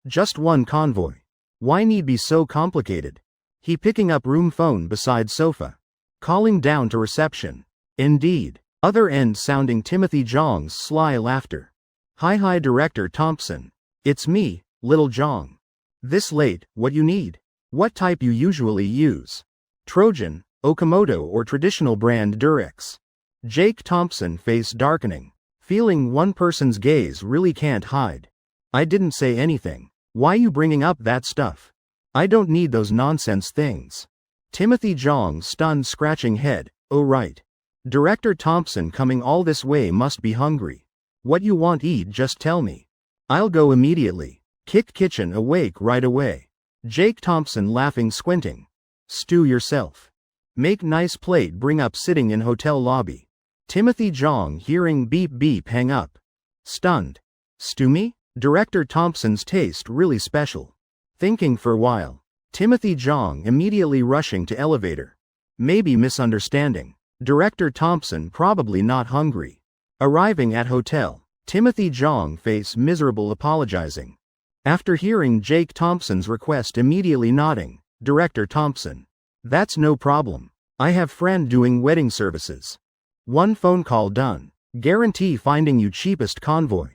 Speaker 1: Just one convoy. Why need be so complicated? He picking up room phone beside sofa. Calling down to reception. Indeed. Other end sounding Timothy Jong's sly laughter. Hi Director Thompson. It's me, Little Jong. This late, what you need? What type you usually use? Trojan, Okamoto or traditional brand Durex? Jake Thompson face darkening. Feeling one person's gaze really can't hide. I didn't say anything. Why you bringing up that stuff? I don't need those nonsense things. Timothy Jong stunned scratching head. Oh right. Director Thompson coming all this way must be hungry. What you want eat just tell me. I'll go immediately. Kick kitchen awake right away. Jake Thompson laughing squinting. Stew yourself. Make nice plate bring up sitting in hotel lobby. Timothy Jong hearing beep beep hang up. Stunned. Stew me? Director Thompson's taste really special. Thinking for a while. Timothy Jong immediately rushing to elevator. Maybe misunderstanding. Director Thompson probably not hungry. Arriving at hotel. Timothy Jong face miserable apologizing. After hearing Jake Thompson's request immediately nodding. Director Thompson. That's no problem. I have friend doing wedding services. One phone call done. Guarantee finding you cheapest convoy.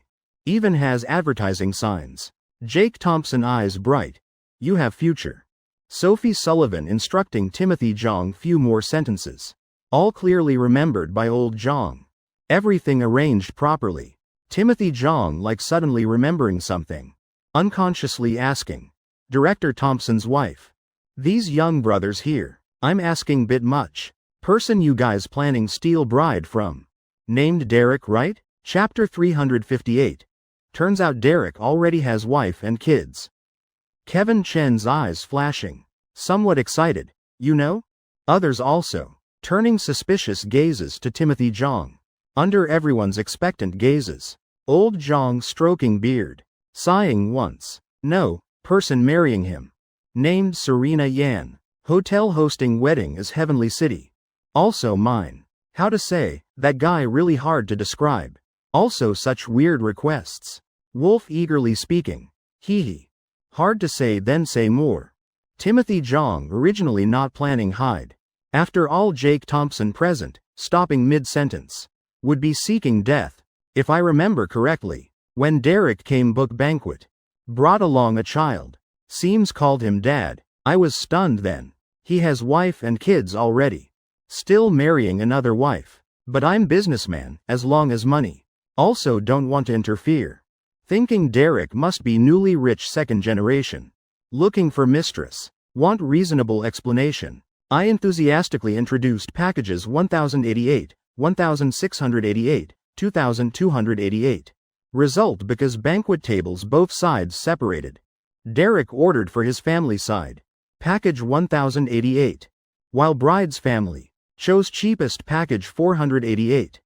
Speaker 1: Even has advertising signs. Jake Thompson eyes bright. You have future. Sophie Sullivan instructing Timothy Jong few more sentences. All clearly remembered by old Jong. Everything arranged properly. Timothy Jong like suddenly remembering something. Unconsciously asking. Director Thompson's wife. These young brothers here. I'm asking bit much. Person you guys planning steal bride from. Named Derek, right? Chapter 358. Turns out Derek already has wife and kids. Kevin Chen's eyes flashing. Somewhat excited. You know? Others also. Turning suspicious gazes to Timothy Jong. Under everyone's expectant gazes. Old Jong stroking beard. Sighing once. No, person marrying him. Named Serena Yan. Hotel hosting wedding is Heavenly City. Also mine. How to say, that guy really hard to describe. Also such weird requests. Wolf eagerly speaking. Hee hee. Hard to say then say more. Timothy Jong originally not planning hide. After all Jake Thompson present, stopping mid-sentence. Would be seeking death. If I remember correctly. When Derek came book banquet. Brought along a child. Seems called him dad. I was stunned then. He has wife and kids already. Still marrying another wife. But I'm businessman, as long as money. Also don't want to interfere. Thinking Derek must be newly rich second generation. Looking for mistress. Want reasonable explanation. I enthusiastically introduced packages 1088, 1688, 2288. Result because banquet tables both sides separated. Derek ordered for his family side. Package 1088. While bride's family chose cheapest package 488.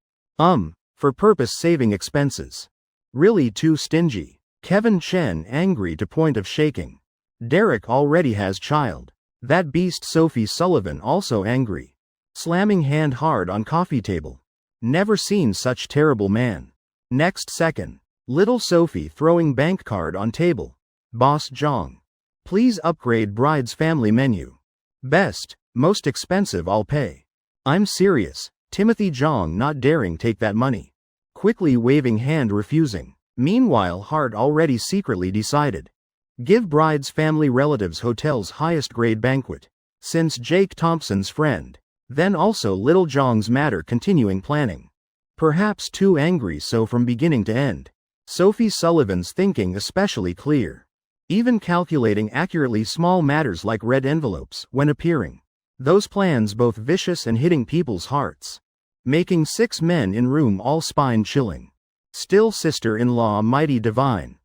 Speaker 1: For purpose saving expenses. Really too stingy. Kevin Chen angry to point of shaking. Derek already has child. That beast Sophie Sullivan also angry. Slamming hand hard on coffee table. Never seen such terrible man. Next second. Little Sophie throwing bank card on table. Boss Jong. Please upgrade bride's family menu. Best, most expensive I'll pay. I'm serious. Timothy Jong not daring take that money. Quickly waving hand refusing. Meanwhile heart already secretly decided. Give bride's family relatives hotel's highest grade banquet. Since Jake Thompson's friend. Then also little Jong's matter continuing planning. Perhaps too angry so from beginning to end. Sophie Sullivan's thinking especially clear. Even calculating accurately small matters like red envelopes when appearing. Those plans both vicious and hitting people's hearts. Making 6 men in room all spine chilling. Still sister-in-law mighty divine.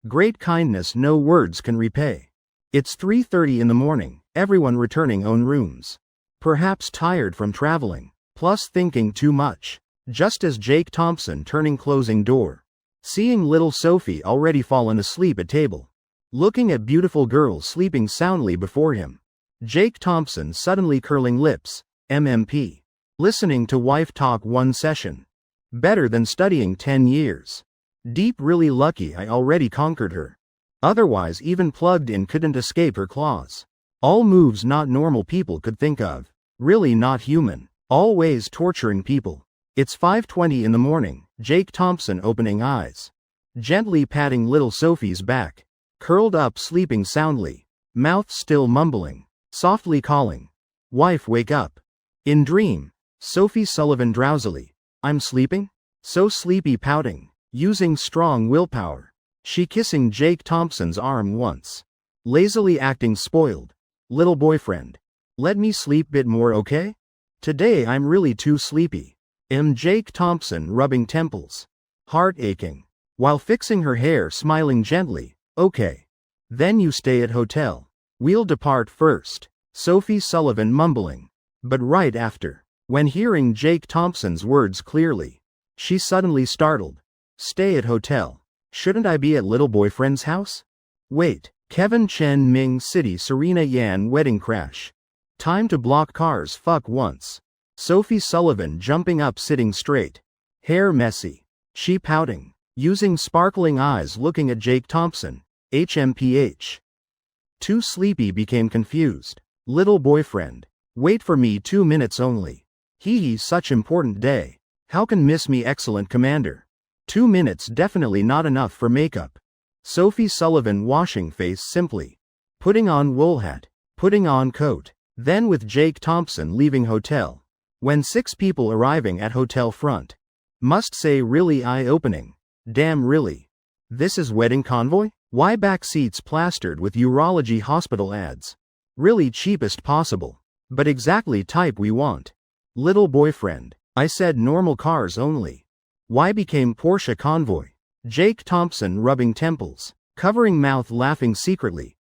Speaker 1: Great kindness no words can repay. It's 3:30 in the morning, everyone returning own rooms. Perhaps tired from traveling, plus thinking too much. Just as Jake Thompson turning closing door. Seeing little Sophie already fallen asleep at table. Looking at beautiful girls sleeping soundly before him. Jake Thompson suddenly curling lips, MMP. Listening to wife talk one session. Better than studying 10 years. Deep really lucky I already conquered her. Otherwise even plugged in couldn't escape her claws. All moves not normal people could think of. Really not human. Always torturing people. It's 5:20 in the morning, Jake Thompson opening eyes. Gently patting little Sophie's back. Curled up sleeping soundly. Mouth still mumbling. Softly calling. Wife wake up. In dream. Sophie Sullivan drowsily. I'm sleeping? So sleepy pouting. Using strong willpower. She kissing Jake Thompson's arm once. Lazily acting spoiled. Little boyfriend. Let me sleep bit more okay? Today I'm really too sleepy. Jake Thompson rubbing temples. Heart aching. While fixing her hair smiling gently. Okay. Then you stay at hotel. We'll depart first. Sophie Sullivan mumbling. But right after. When hearing Jake Thompson's words clearly. She suddenly startled. Stay at hotel. Shouldn't I be at little boyfriend's house? Wait. Kevin Chen Ming City Serena Yan wedding crash. Time to block cars fuck once. Sophie Sullivan jumping up sitting straight. Hair messy. She pouting. Using sparkling eyes looking at Jake Thompson. HMPH. Too sleepy became confused. Little boyfriend. Wait for me 2 minutes only. Hee such important day. How can miss me excellent commander. 2 minutes definitely not enough for makeup. Sophie Sullivan washing face simply. Putting on wool hat. Putting on coat. Then with Jake Thompson leaving hotel. When 6 people arriving at hotel front. Must say really eye-opening. Damn really? This is wedding convoy? Why back seats plastered with urology hospital ads? Really cheapest possible. But exactly type we want. Little boyfriend. I said normal cars only. Why became Porsche convoy? Jake Thompson rubbing temples, covering mouth laughing secretly.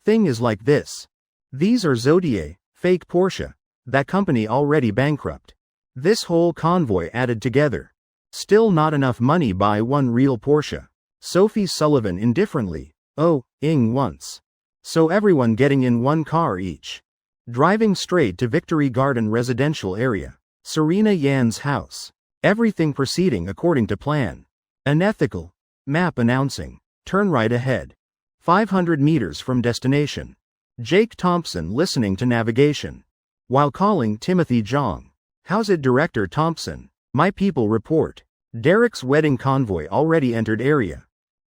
Speaker 1: Thing is like this. These are Zodiac, fake Porsche. That company already bankrupt. This whole convoy added together. Still not enough money buy one real Porsche. Sophie Sullivan indifferently. Oh, ing once. So everyone getting in one car each. Driving straight to Victory Garden residential area. Serena Yan's house. Everything proceeding according to plan. Unethical. Map announcing. Turn right ahead. 500 meters from destination. Jake Thompson listening to navigation. While calling Timothy Jong. How's it, Director Thompson? My people report. Derek's wedding convoy already entered area.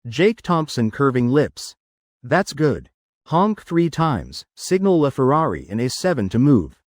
Speaker 1: Jake Thompson curving lips. That's good. Honk 3 times, signal a Ferrari and A7 to move.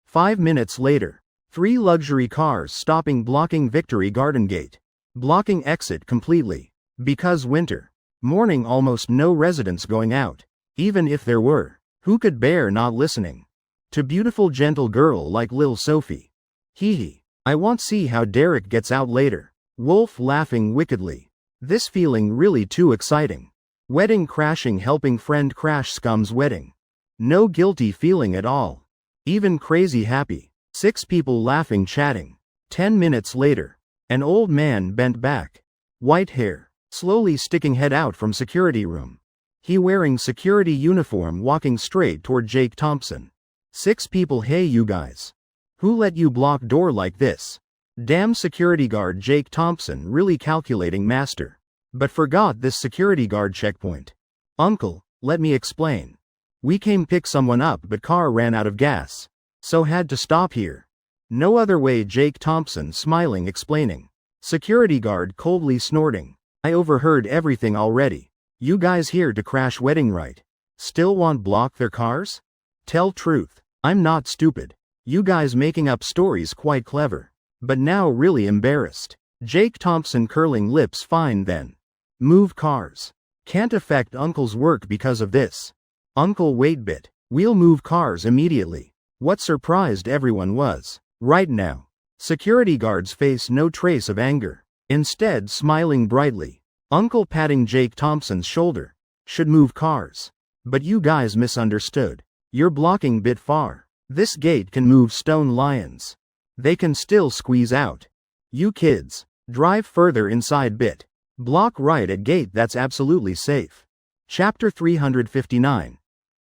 Speaker 1: 5 minutes later. 3 luxury cars stopping blocking Victory Garden gate. Blocking exit completely. Because winter. Morning almost no residents going out. Even if there were, who could bear not listening? To beautiful gentle girl like Lil Sophie. Hee hee. I want see how Derek gets out later. Wolf laughing wickedly. This feeling really too exciting. Wedding crashing helping friend crash scum's wedding. No guilty feeling at all. Even crazy happy. 6 people laughing chatting. 10 minutes later. An old man bent back. White hair. Slowly sticking head out from security room. He wearing security uniform walking straight toward Jake Thompson. 6 people. Hey you guys. Who let you block door like this? Damn security guard. Jake Thompson really calculating master. But forgot this security guard checkpoint. Uncle, let me explain. We came pick someone up but car ran out of gas. So had to stop here. No other way. Jake Thompson smiling explaining. Security guard coldly snorting. I overheard everything already. You guys here to crash wedding right? Still want block their cars? Tell truth. I'm not stupid. You guys making up stories quite clever. But now really embarrassed. Jake Thompson curling lips. Fine then. Move cars. Can't affect uncle's work because of this. Uncle wait bit. We'll move cars immediately. What surprised everyone was. Right now. Security guard's face no trace of anger. Instead smiling brightly. Uncle patting Jake Thompson's shoulder. Should move cars. But you guys misunderstood. You're blocking bit far. This gate can move stone lions. They can still squeeze out. You kids. Drive further inside bit. Block right at gate. That's absolutely safe. Chapter 359.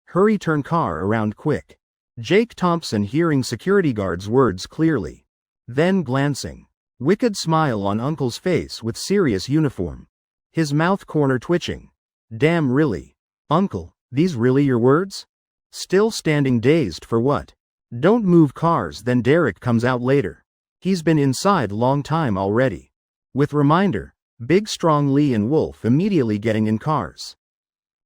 Speaker 1: Hurry turn car around quick. Jake Thompson hearing security guard's words clearly. Then glancing. Wicked smile on uncle's face with serious uniform. His mouth corner twitching. Damn really? Uncle, these really your words? Still standing dazed for what? Don't move cars then Derek comes out later. He's been inside long time already. With reminder. Big strong Lee and Wolf immediately getting in cars.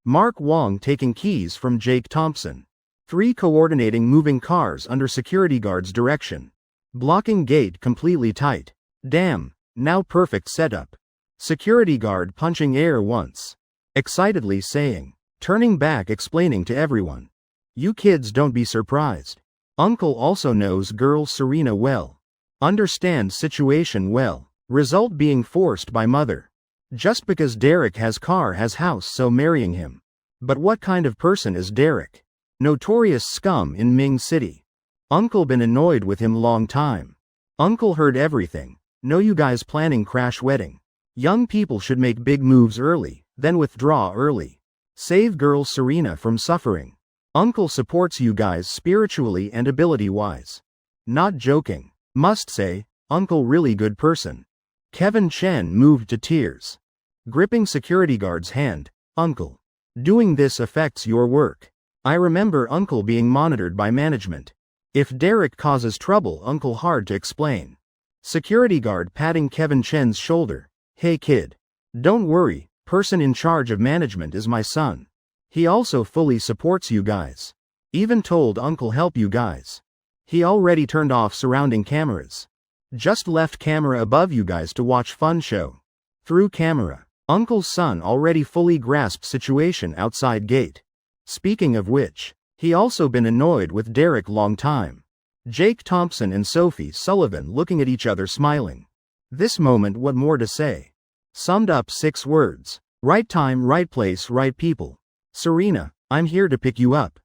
Speaker 1: Mark Wong taking keys from Jake Thompson. 3 coordinating moving cars under security guard's direction. Blocking gate completely tight. Damn, now perfect setup. Security guard punching air once. Excitedly saying. Turning back explaining to everyone. You kids don't be surprised. Uncle also knows girl Serena well. Understands situation well. Result being forced by mother. Just because Derek has car has house so marrying him. But what kind of person is Derek? Notorious scum in Ming City. Uncle been annoyed with him long time. Uncle heard everything. Know you guys planning crash wedding. Young people should make big moves early, then withdraw early. Save girl Serena from suffering. Uncle supports you guys spiritually and ability-wise. Not joking. Must say, Uncle really good person. Kevin Chen moved to tears. Gripping security guard's hand. Uncle. Doing this affects your work. I remember Uncle being monitored by management. If Derek causes trouble Uncle hard to explain. Security guard patting Kevin Chen's shoulder. Hey kid. Don't worry, person in charge of management is my son. He also fully supports you guys. Even told Uncle help you guys. He already turned off surrounding cameras. Just left camera above you guys to watch fun show. Through camera. Uncle's son already fully grasped situation outside gate. Speaking of which, he also been annoyed with Derek long time. Jake Thompson and Sophie Sullivan looking at each other smiling. This moment, what more to say? Summed up 6 words. Right time, right place, right people. Serena, I'm here to pick you up.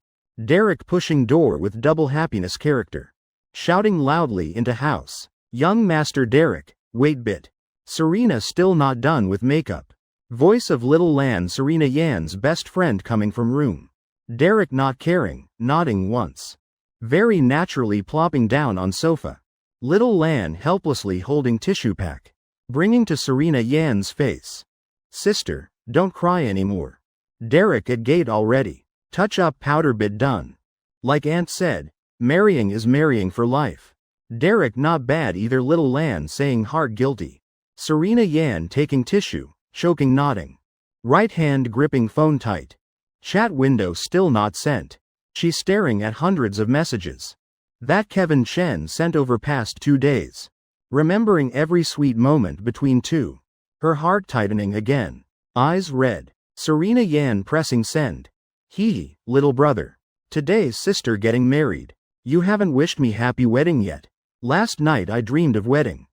Speaker 1: Derek pushing door with double happiness character. Shouting loudly into house. Young Master Derek, wait bit. Serena still not done with makeup. Voice of Little Lan, Serena Yan's best friend coming from room. Derek not caring, nodding once. Very naturally plopping down on sofa. Little Lan helplessly holding tissue pack. Bringing to Serena Yan's face. Sister, don't cry anymore. Derek at gate already. Touch up powder bit done. Like Aunt said, marrying is marrying for life. Derek not bad either. Little Lan saying heart guilty. Serena Yan taking tissue, choking nodding. Right hand gripping phone tight. Chat window still not sent. She's staring at hundreds of messages. That Kevin Chen sent over past 2 days. Remembering every sweet moment between two. Her heart tightening again. Eyes red. Serena Yan pressing send. Hee, little brother. Today's sister getting married. You haven't wished me happy wedding yet. Last night I dreamed of wedding.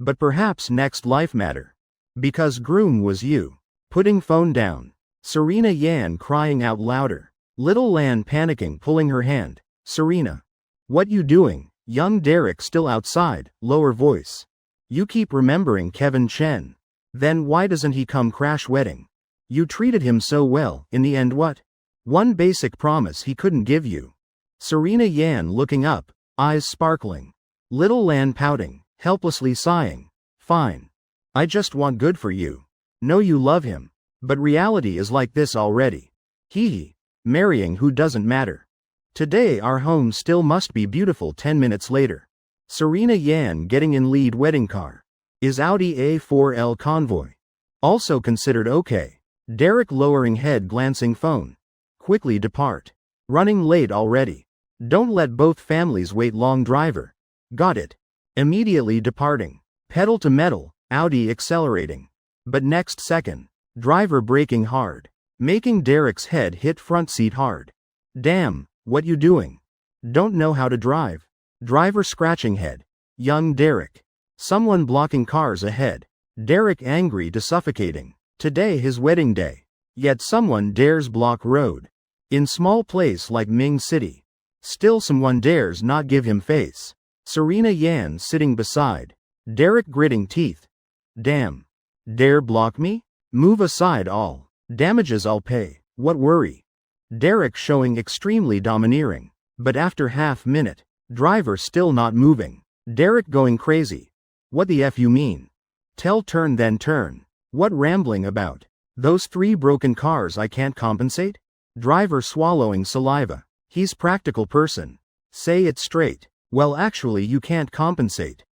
Speaker 1: But perhaps next life matter. Because groom was you. Putting phone down. Serena Yan crying out louder. Little Lan panicking pulling her hand. Serena. What you doing? Young Derek still outside, lower voice. You keep remembering Kevin Chen. Then why doesn't he come crash wedding? You treated him so well, in the end what? One basic promise he couldn't give you. Serena Yan looking up, eyes sparkling. Little Lan pouting, helplessly sighing. Fine. I just want good for you. Know you love him. But reality is like this already. Hee. Marrying who doesn't matter. Today our home still must be beautiful. 10 minutes later. Serena Yan getting in lead wedding car. Is Audi A4L convoy. Also considered okay. Derek lowering head glancing phone. Quickly depart. Running late already. Don't let both families wait long driver. Got it. Immediately departing. Pedal to metal, Audi accelerating. But next second. Driver braking hard. Making Derek's head hit front seat hard. Damn, what you doing? Don't know how to drive. Driver scratching head. Young Derek. Someone blocking cars ahead. Derek angry to suffocating. Today his wedding day. Yet someone dares block road. In small place like Ming City. Still someone dares not give him face. Serena Yan sitting beside. Derek gritting teeth. Damn. Dare block me? Move aside all. Damages I'll pay. What worry? Derek showing extremely domineering. But after half minute. Driver still not moving. Derek going crazy. What the F you mean? Tell turn then turn. What rambling about? Those 3 broken cars I can't compensate? Driver swallowing saliva. He's practical person. Say it straight. Well actually you can't compensate.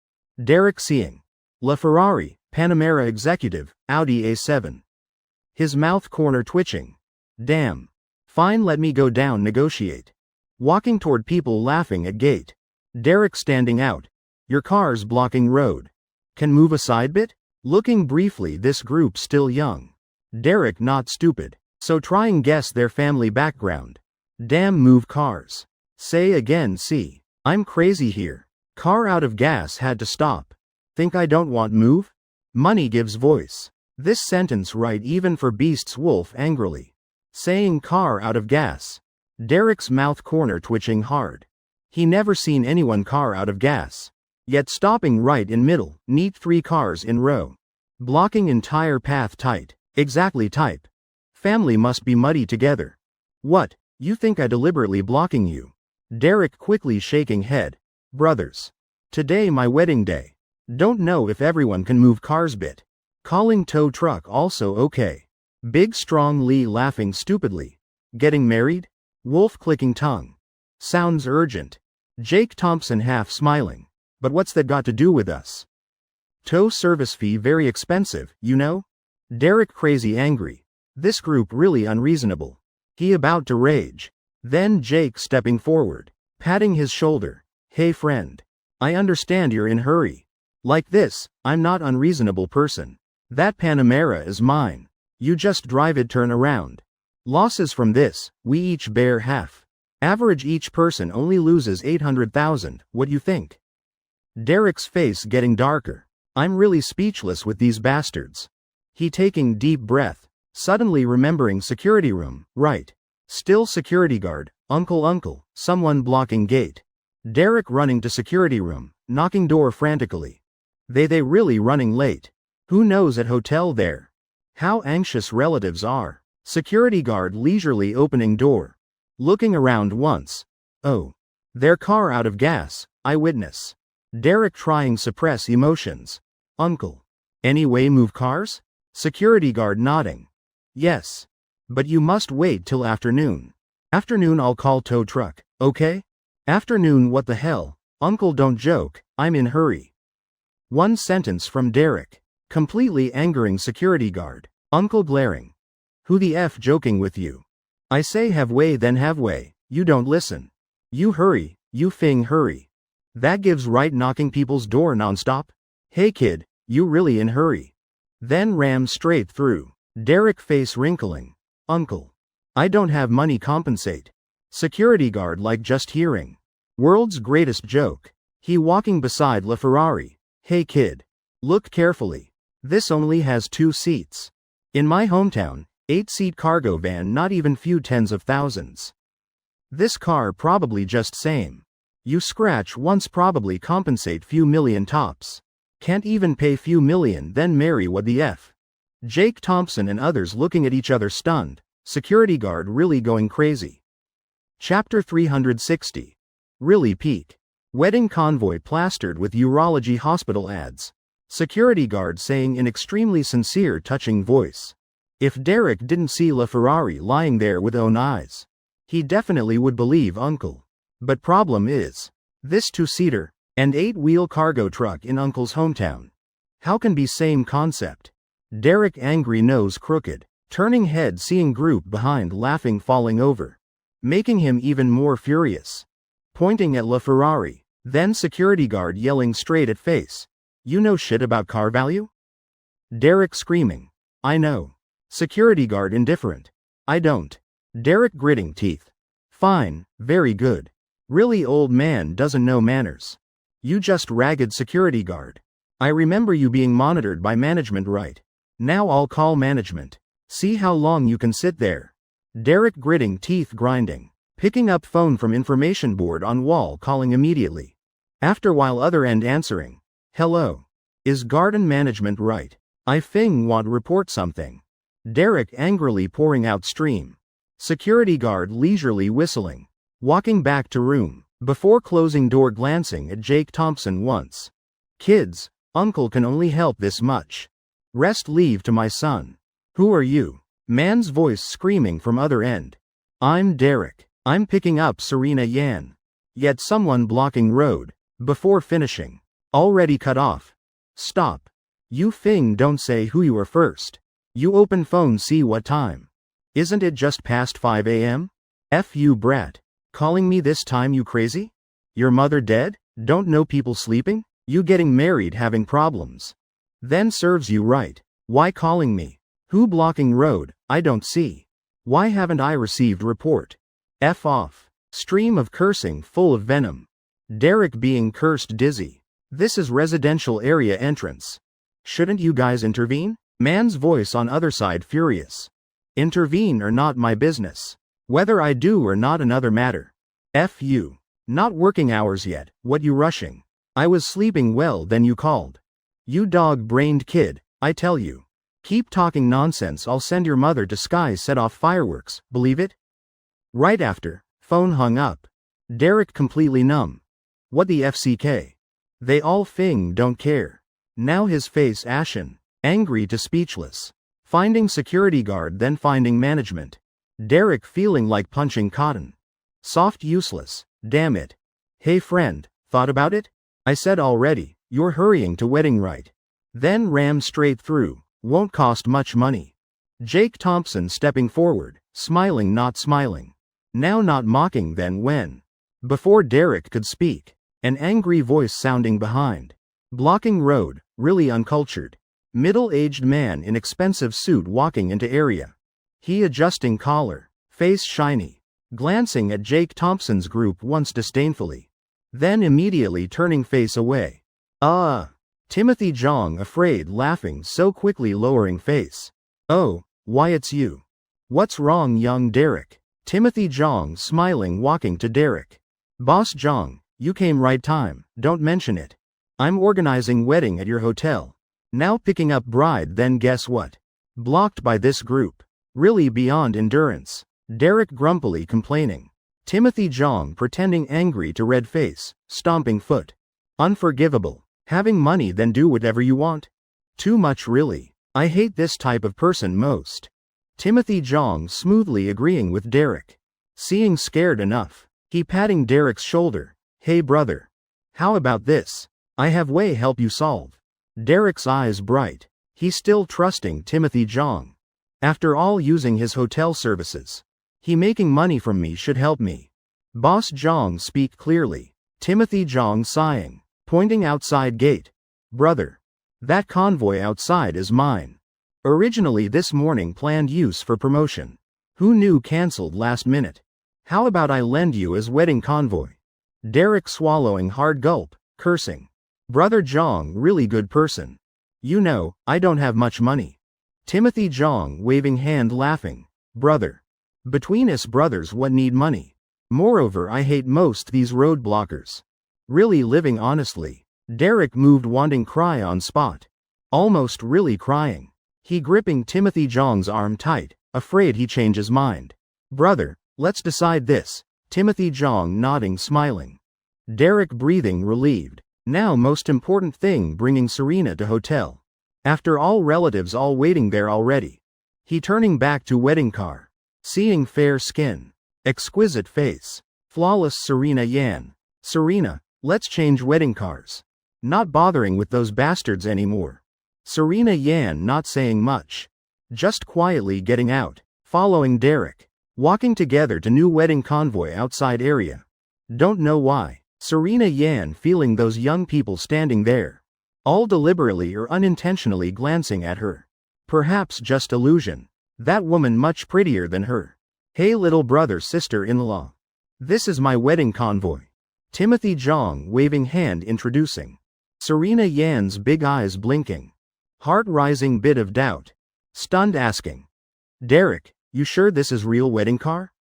Speaker 1: Derek seeing. LaFerrari, Panamera executive, Audi A7. His mouth corner twitching. Damn. Fine let me go down negotiate. Walking toward people laughing at gate. Derek standing out. Your car's blocking road. Can move aside bit? Looking briefly this group still young. Derek not stupid. So trying guess their family background. Damn move cars. Say again see. I'm crazy here. Car out of gas had to stop. Think I don't want move? Money gives voice. This sentence right even for beasts wolf angrily. Saying car out of gas. Derek's mouth corner twitching hard. He never seen anyone car out of gas. Yet stopping right in middle, neat 3 cars in row. Blocking entire path tight, exactly type. Family must be muddy together. What, you think I deliberately blocking you? Derek quickly shaking head. Brothers. Today my wedding day. Don't know if everyone can move cars bit. Calling tow truck also okay. Big strong Lee laughing stupidly. Getting married? Wolf clicking tongue. Sounds urgent. Jake Thompson half smiling. But what's that got to do with us? Tow service fee very expensive, you know? Derek crazy angry. This group really unreasonable. He about to rage. Then Jake stepping forward. Patting his shoulder. Hey friend. I understand you're in hurry. Like this, I'm not unreasonable person. That Panamera is mine. You just drive it, turn around. Losses from this, we each bear half. Average each person only loses 800,000, what you think? Derek's face getting darker. I'm really speechless with these bastards. He taking deep breath, suddenly remembering security room, right. Still security guard, uncle, someone blocking gate. Derek running to security room, knocking door frantically. They really running late. Who knows at hotel there? How anxious relatives are. Security guard leisurely opening door. Looking around once. Oh. Their car out of gas, eyewitness. Derek trying suppress emotions. Uncle. Anyway, move cars? Security guard nodding. Yes. But you must wait till afternoon. Afternoon I'll call tow truck, okay? Afternoon what the hell? Uncle don't joke, I'm in hurry. One sentence from Derek. Completely angering security guard. Uncle glaring. Who the F joking with you? I say have way then have way, you don't listen. You hurry, you fing hurry. That gives right knocking people's door nonstop? Hey kid, you really in hurry. Then ram straight through. Derek face wrinkling. Uncle. I don't have money compensate. Security guard like just hearing. World's greatest joke. He walking beside LaFerrari. Hey kid. Look carefully. This only has 2 seats. In my hometown, 8-seat cargo van not even few tens of thousands. This car probably just same. You scratch once probably compensate few million tops. Can't even pay few million then marry what the F. Jake Thompson and others looking at each other stunned. Security guard really going crazy. Chapter 360. Really peak. Wedding convoy plastered with urology hospital ads. Security guard saying in extremely sincere touching voice. If Derek didn't see LaFerrari lying there with own eyes, he definitely would believe uncle. But problem is, this 2-seater and 8-wheel cargo truck in uncle's hometown. How can be same concept? Derek angry nose crooked, turning head seeing group behind laughing falling over. Making him even more furious. Pointing at LaFerrari, then security guard yelling straight at face. You know shit about car value? Derek screaming. I know. Security guard indifferent. I don't. Derek gritting teeth. Fine, very good. Really old man doesn't know manners. You just ragged security guard. I remember you being monitored by management right. Now I'll call management. See how long you can sit there. Derek gritting teeth grinding. Picking up phone from information board on wall calling immediately. After while other end answering. Hello. Is garden management right? I want report something. Derek angrily pouring out stream. Security guard leisurely whistling. Walking back to room. Before closing door glancing at Jake Thompson once. Kids, uncle can only help this much. Rest leave to my son. Who are you? Man's voice screaming from other end. I'm Derek. I'm picking up Serena Yan. Yet someone blocking road. Before finishing. Already cut off. Stop. You don't say who you are first. You open phone see what time. Isn't it just past 5 a.m.? F you brat. Calling me this time you crazy? Your mother dead? Don't know people sleeping? You getting married having problems. Then serves you right. Why calling me? Who blocking road? I don't see. Why haven't I received report? F off. Stream of cursing full of venom. Derek being cursed dizzy. This is residential area entrance. Shouldn't you guys intervene? Man's voice on other side furious. Intervene or not my business. Whether I do or not another matter. F you. Not working hours yet, what you rushing? I was sleeping well then you called. You dog-brained kid, I tell you. Keep talking nonsense I'll send your mother to sky set off fireworks, believe it? Right after, phone hung up. Derek completely numb. What the FCK? They all don't care. Now his face ashen, angry to speechless. Finding security guard then finding management. Derek feeling like punching cotton. Soft useless, damn it. Hey friend, thought about it? I said already, you're hurrying to wedding right. Then ram straight through, won't cost much money. Jake Thompson stepping forward, smiling not smiling. Now not mocking then when. Before Derek could speak, an angry voice sounding behind. Blocking road, really uncultured. Middle-aged man in expensive suit walking into area. He adjusting collar, face shiny, glancing at Jake Thompson's group once disdainfully, then immediately turning face away. Timothy Jong afraid laughing so quickly lowering face. Oh, why it's you. What's wrong young Derek? Timothy Jong smiling walking to Derek. Boss Jong, you came right time, don't mention it. I'm organizing wedding at your hotel. Now picking up bride then guess what? Blocked by this group. Really beyond endurance. Derek grumpily complaining. Timothy Jong pretending angry to red face, stomping foot. Unforgivable. Having money then do whatever you want? Too much really. I hate this type of person most. Timothy Jong smoothly agreeing with Derek. Seeing scared enough. He patting Derek's shoulder. Hey brother. How about this? I have way help you solve. Derek's eyes bright. He still trusting Timothy Jong. After all using his hotel services. He making money from me should help me. Boss Jong speak clearly. Timothy Jong sighing. Pointing outside gate. Brother. That convoy outside is mine. Originally this morning planned use for promotion. Who knew cancelled last minute. How about I lend you as wedding convoy? Derek swallowing hard gulp, cursing. Brother Jong really good person. You know, I don't have much money. Timothy Jong waving hand laughing. Brother. Between us brothers what need money? Moreover I hate most these roadblockers. Really living honestly. Derek moved wanting cry on spot. Almost really crying. He gripping Timothy Jong's arm tight, afraid he changes mind. Brother, let's decide this. Timothy Jong nodding smiling. Derek breathing relieved. Now most important thing bringing Serena to hotel. After all relatives all waiting there already. He turning back to wedding car. Seeing fair skin. Exquisite face. Flawless Serena Yan. Serena, let's change wedding cars. Not bothering with those bastards anymore. Serena Yan not saying much. Just quietly getting out. Following Derek. Walking together to new wedding convoy outside area. Don't know why. Serena Yan feeling those young people standing there. All deliberately or unintentionally glancing at her. Perhaps just illusion. That woman much prettier than her. Hey little brother sister-in-law. This is my wedding convoy. Timothy Jong waving hand introducing. Serena Yan's big eyes blinking. Heart rising bit of doubt. Stunned asking. Derek, you sure this is real wedding car?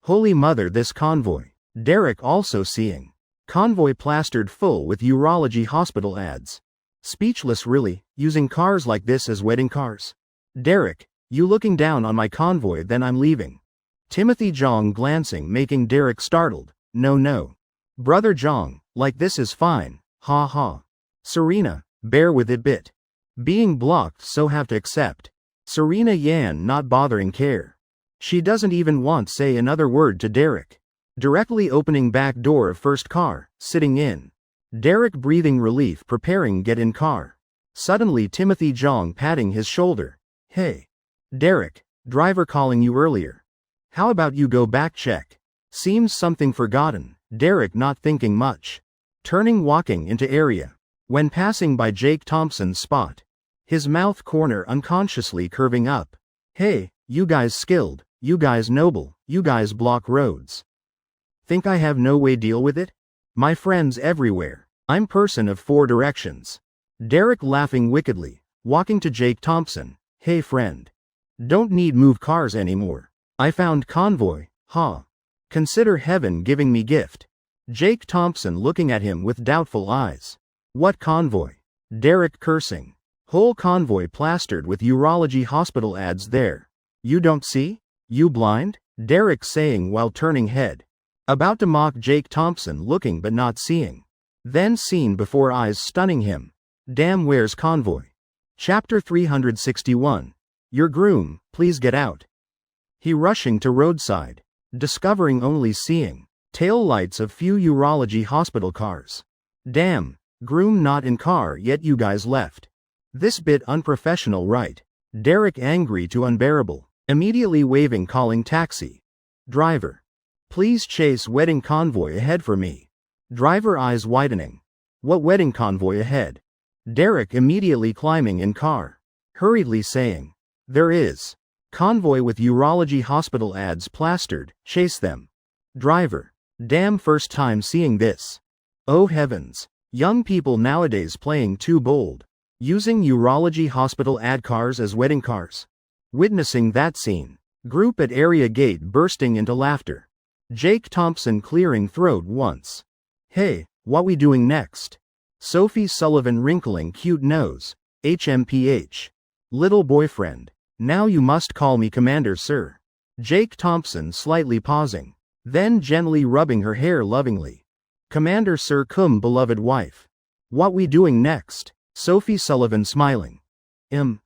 Speaker 1: Holy mother this convoy. Derek also seeing. Convoy plastered full with urology hospital ads. Speechless really, using cars like this as wedding cars. Derek, you looking down on my convoy then I'm leaving. Timothy Jong glancing making Derek startled. No. Brother Jong, like this is fine, ha ha. Serena, bear with it bit. Being blocked so have to accept. Serena Yan not bothering care. She doesn't even want say another word to Derek. Directly opening back door of first car, sitting in. Derek breathing relief preparing get in car. Suddenly Timothy Jong patting his shoulder. Hey. Derek, driver calling you earlier. How about you go back check? Seems something forgotten. Derek not thinking much. Turning walking into area. When passing by Jake Thompson's spot. His mouth corner unconsciously curving up. Hey, you guys skilled, you guys noble, you guys block roads. Think I have no way deal with it? My friends everywhere. I'm person of 4 directions. Derek laughing wickedly, walking to Jake Thompson. Hey friend. Don't need move cars anymore. I found convoy, ha. Consider heaven giving me gift. Jake Thompson looking at him with doubtful eyes. What convoy? Derek cursing. Whole convoy plastered with urology hospital ads there. You don't see? You blind? Derek saying while turning head. About to mock Jake Thompson looking but not seeing. Then seen before eyes stunning him. Damn where's convoy? Chapter 361. Your groom, please get out. He rushing to roadside. Discovering only seeing. Tail lights of few urology hospital cars. Damn, groom not in car yet you guys left. This bit unprofessional right. Derek angry to unbearable. Immediately waving calling taxi. Driver. Please chase wedding convoy ahead for me. Driver eyes widening. What wedding convoy ahead? Derek immediately climbing in car. Hurriedly saying, "There is. Convoy with urology hospital ads plastered, chase them." Driver. Damn, first time seeing this. Oh heavens. Young people nowadays playing too bold. Using urology hospital ad cars as wedding cars. Witnessing that scene. Group at area gate bursting into laughter. Jake Thompson clearing throat once. "Hey, what we doing next?" Sophie Sullivan wrinkling cute nose. HMPH. "Little boyfriend. Now you must call me Commander Sir." Jake Thompson slightly pausing. Then gently rubbing her hair lovingly. "Commander Sir cum beloved wife. What we doing next?" Sophie Sullivan smiling.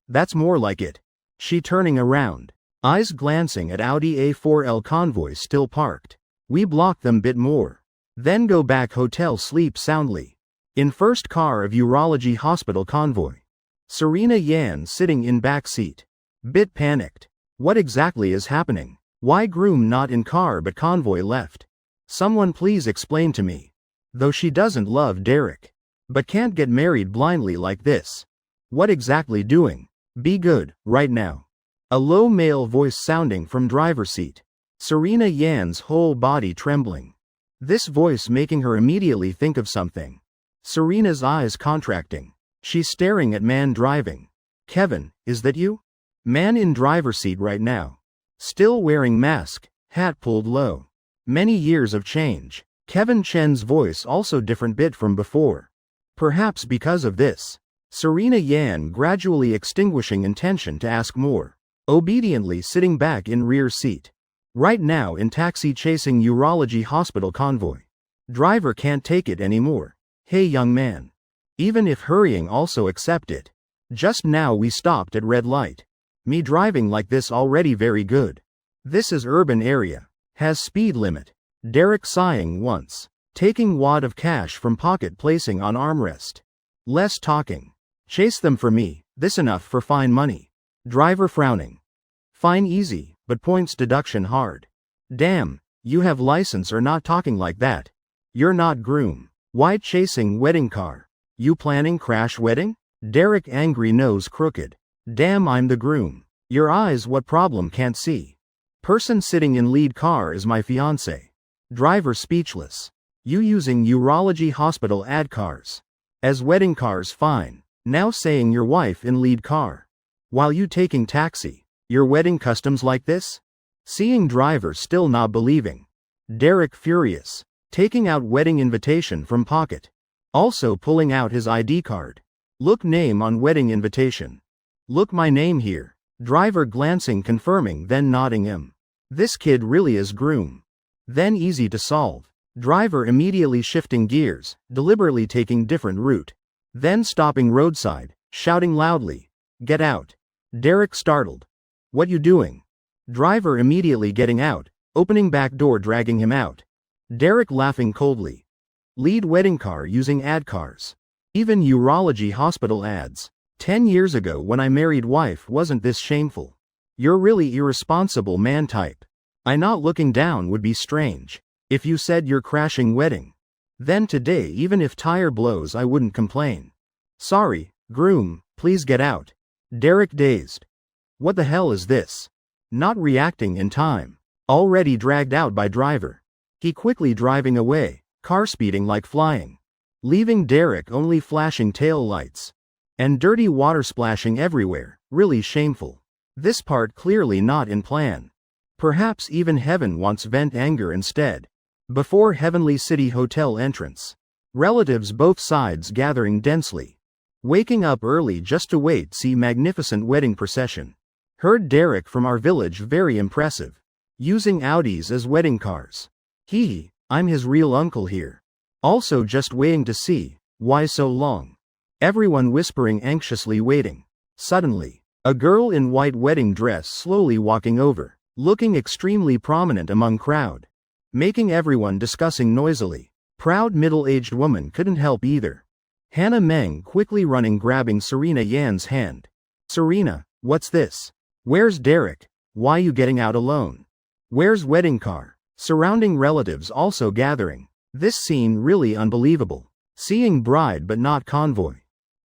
Speaker 1: That's more like it." She turning around. Eyes glancing at Audi A4L convoy still parked. "We block them bit more. Then go back hotel sleep soundly." In first car of urology hospital convoy. Serena Yan sitting in back seat. Bit panicked. What exactly is happening? Why groom not in car but convoy left? Someone please explain to me. Though she doesn't love Derek. But can't get married blindly like this. What exactly doing? Be good, right now. A low male voice sounding from driver's seat. Serena Yan's whole body trembling. This voice making her immediately think of something. Serena's eyes contracting. She's staring at man driving. "Kevin, is that you?" Man in driver's seat right now. Still wearing mask, hat pulled low. Many years of change. Kevin Chen's voice also different bit from before. Perhaps because of this. Serena Yan gradually extinguishing intention to ask more. Obediently sitting back in rear seat. Right now in taxi chasing urology hospital convoy. Driver can't take it anymore. "Hey young man. Even if hurrying also accept it. Just now we stopped at red light. Me driving like this already very good. This is urban area. Has speed limit." Derek sighing once. Taking wad of cash from pocket placing on armrest. Less talking. "Chase them for me, this enough for fine money." Driver frowning. "Fine easy, but points deduction hard." "Damn, you have license or not talking like that? You're not groom. Why chasing wedding car? You planning crash wedding?" Derek angry nose crooked. "Damn, I'm the groom. Your eyes what problem can't see. Person sitting in lead car is my fiance." Driver speechless. "You using urology hospital ad cars. As wedding cars fine. Now saying your wife in lead car. While you taking taxi. Your wedding customs like this?" Seeing driver still not believing. Derek furious. Taking out wedding invitation from pocket. Also pulling out his ID card. "Look name on wedding invitation. Look my name here." Driver glancing confirming then nodding him. This kid really is groom. Then easy to solve. Driver immediately shifting gears, deliberately taking different route. Then stopping roadside, shouting loudly, "Get out." Derek startled. "What you doing?" Driver immediately getting out, opening back door dragging him out. Derek laughing coldly. "Lead wedding car using ad cars. Even urology hospital ads. 10 years ago when I married wife wasn't this shameful. You're really irresponsible man type. I not looking down would be strange. If you said you're crashing wedding. Then today even if tire blows I wouldn't complain. Sorry, groom, please get out." Derek dazed. What the hell is this? Not reacting in time. Already dragged out by driver. He quickly driving away, car speeding like flying. Leaving Derek only flashing tail lights. And dirty water splashing everywhere, really shameful. This part clearly not in plan. Perhaps even heaven wants vent anger instead. Before Heavenly City Hotel entrance. Relatives both sides gathering densely. Waking up early just to wait see magnificent wedding procession. Heard Derek from our village very impressive. Using Audis as wedding cars. I'm his real uncle here. Also just waiting to see, why so long? Everyone whispering anxiously waiting. Suddenly, a girl in white wedding dress slowly walking over, looking extremely prominent among crowd. Making everyone discussing noisily. Proud middle-aged woman couldn't help either. Hannah Meng quickly running grabbing Serena Yan's hand. "Serena, what's this? Where's Derek? Why you getting out alone? Where's wedding car?" Surrounding relatives also gathering. This scene really unbelievable. Seeing bride but not convoy.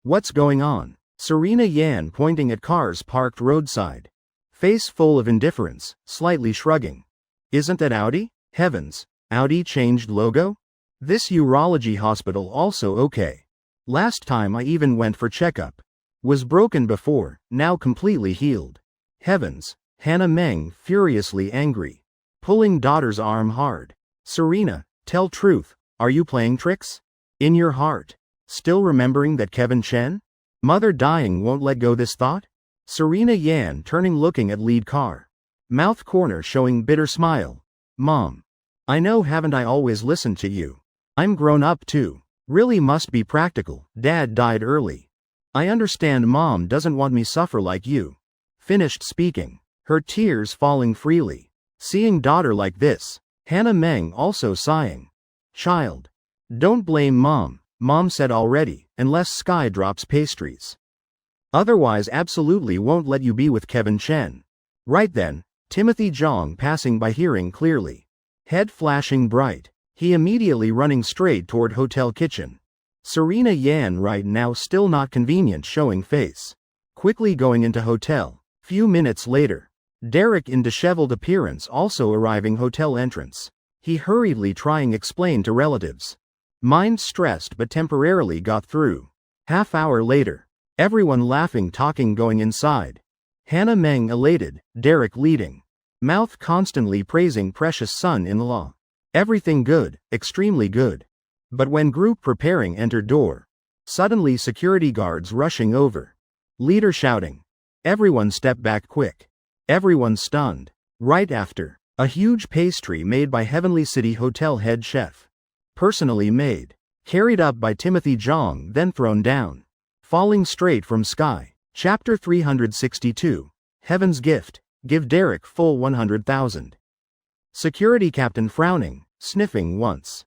Speaker 1: What's going on? Serena Yan pointing at cars parked roadside. Face full of indifference, slightly shrugging. Isn't that Audi? Heavens, Audi changed logo? This urology hospital also okay. Last time I even went for checkup. Was broken before, now completely healed. Heavens, Hannah Meng furiously angry. Pulling daughter's arm hard. Serena, tell truth, are you playing tricks? In your heart. Still remembering that Kevin Chen? Mother dying won't let go this thought? Serena Yan turning looking at lead car. Mouth corner showing bitter smile. Mom. I know haven't I always listened to you? I'm grown up too. Really must be practical, Dad died early. I understand Mom doesn't want me suffer like you. Finished speaking. Her tears falling freely. Seeing daughter like this. Hannah Meng also sighing. Child. Don't blame Mom, Mom said already, unless Sky drops pastries. Otherwise absolutely won't let you be with Kevin Chen. Right then, Timothy Zhang passing by hearing clearly. Head flashing bright. He immediately running straight toward hotel kitchen. Serena Yan right now still not convenient showing face. Quickly going into hotel. Few minutes later. Derek in disheveled appearance also arriving hotel entrance. He hurriedly trying explain to relatives. Mind stressed but temporarily got through. Half hour later. Everyone laughing talking going inside. Hannah Meng elated, Derek leading. Mouth constantly praising precious son-in-law. Everything good, extremely good. But when group preparing entered door. Suddenly security guards rushing over. Leader shouting. Everyone step back quick. Everyone stunned. Right after. A huge pastry made by Heavenly City Hotel head chef. Personally made. Carried up by Timothy Zhang then thrown down. Falling straight from sky. Chapter 362. Heaven's Gift. Give Derek full 100,000. Security captain frowning, sniffing once.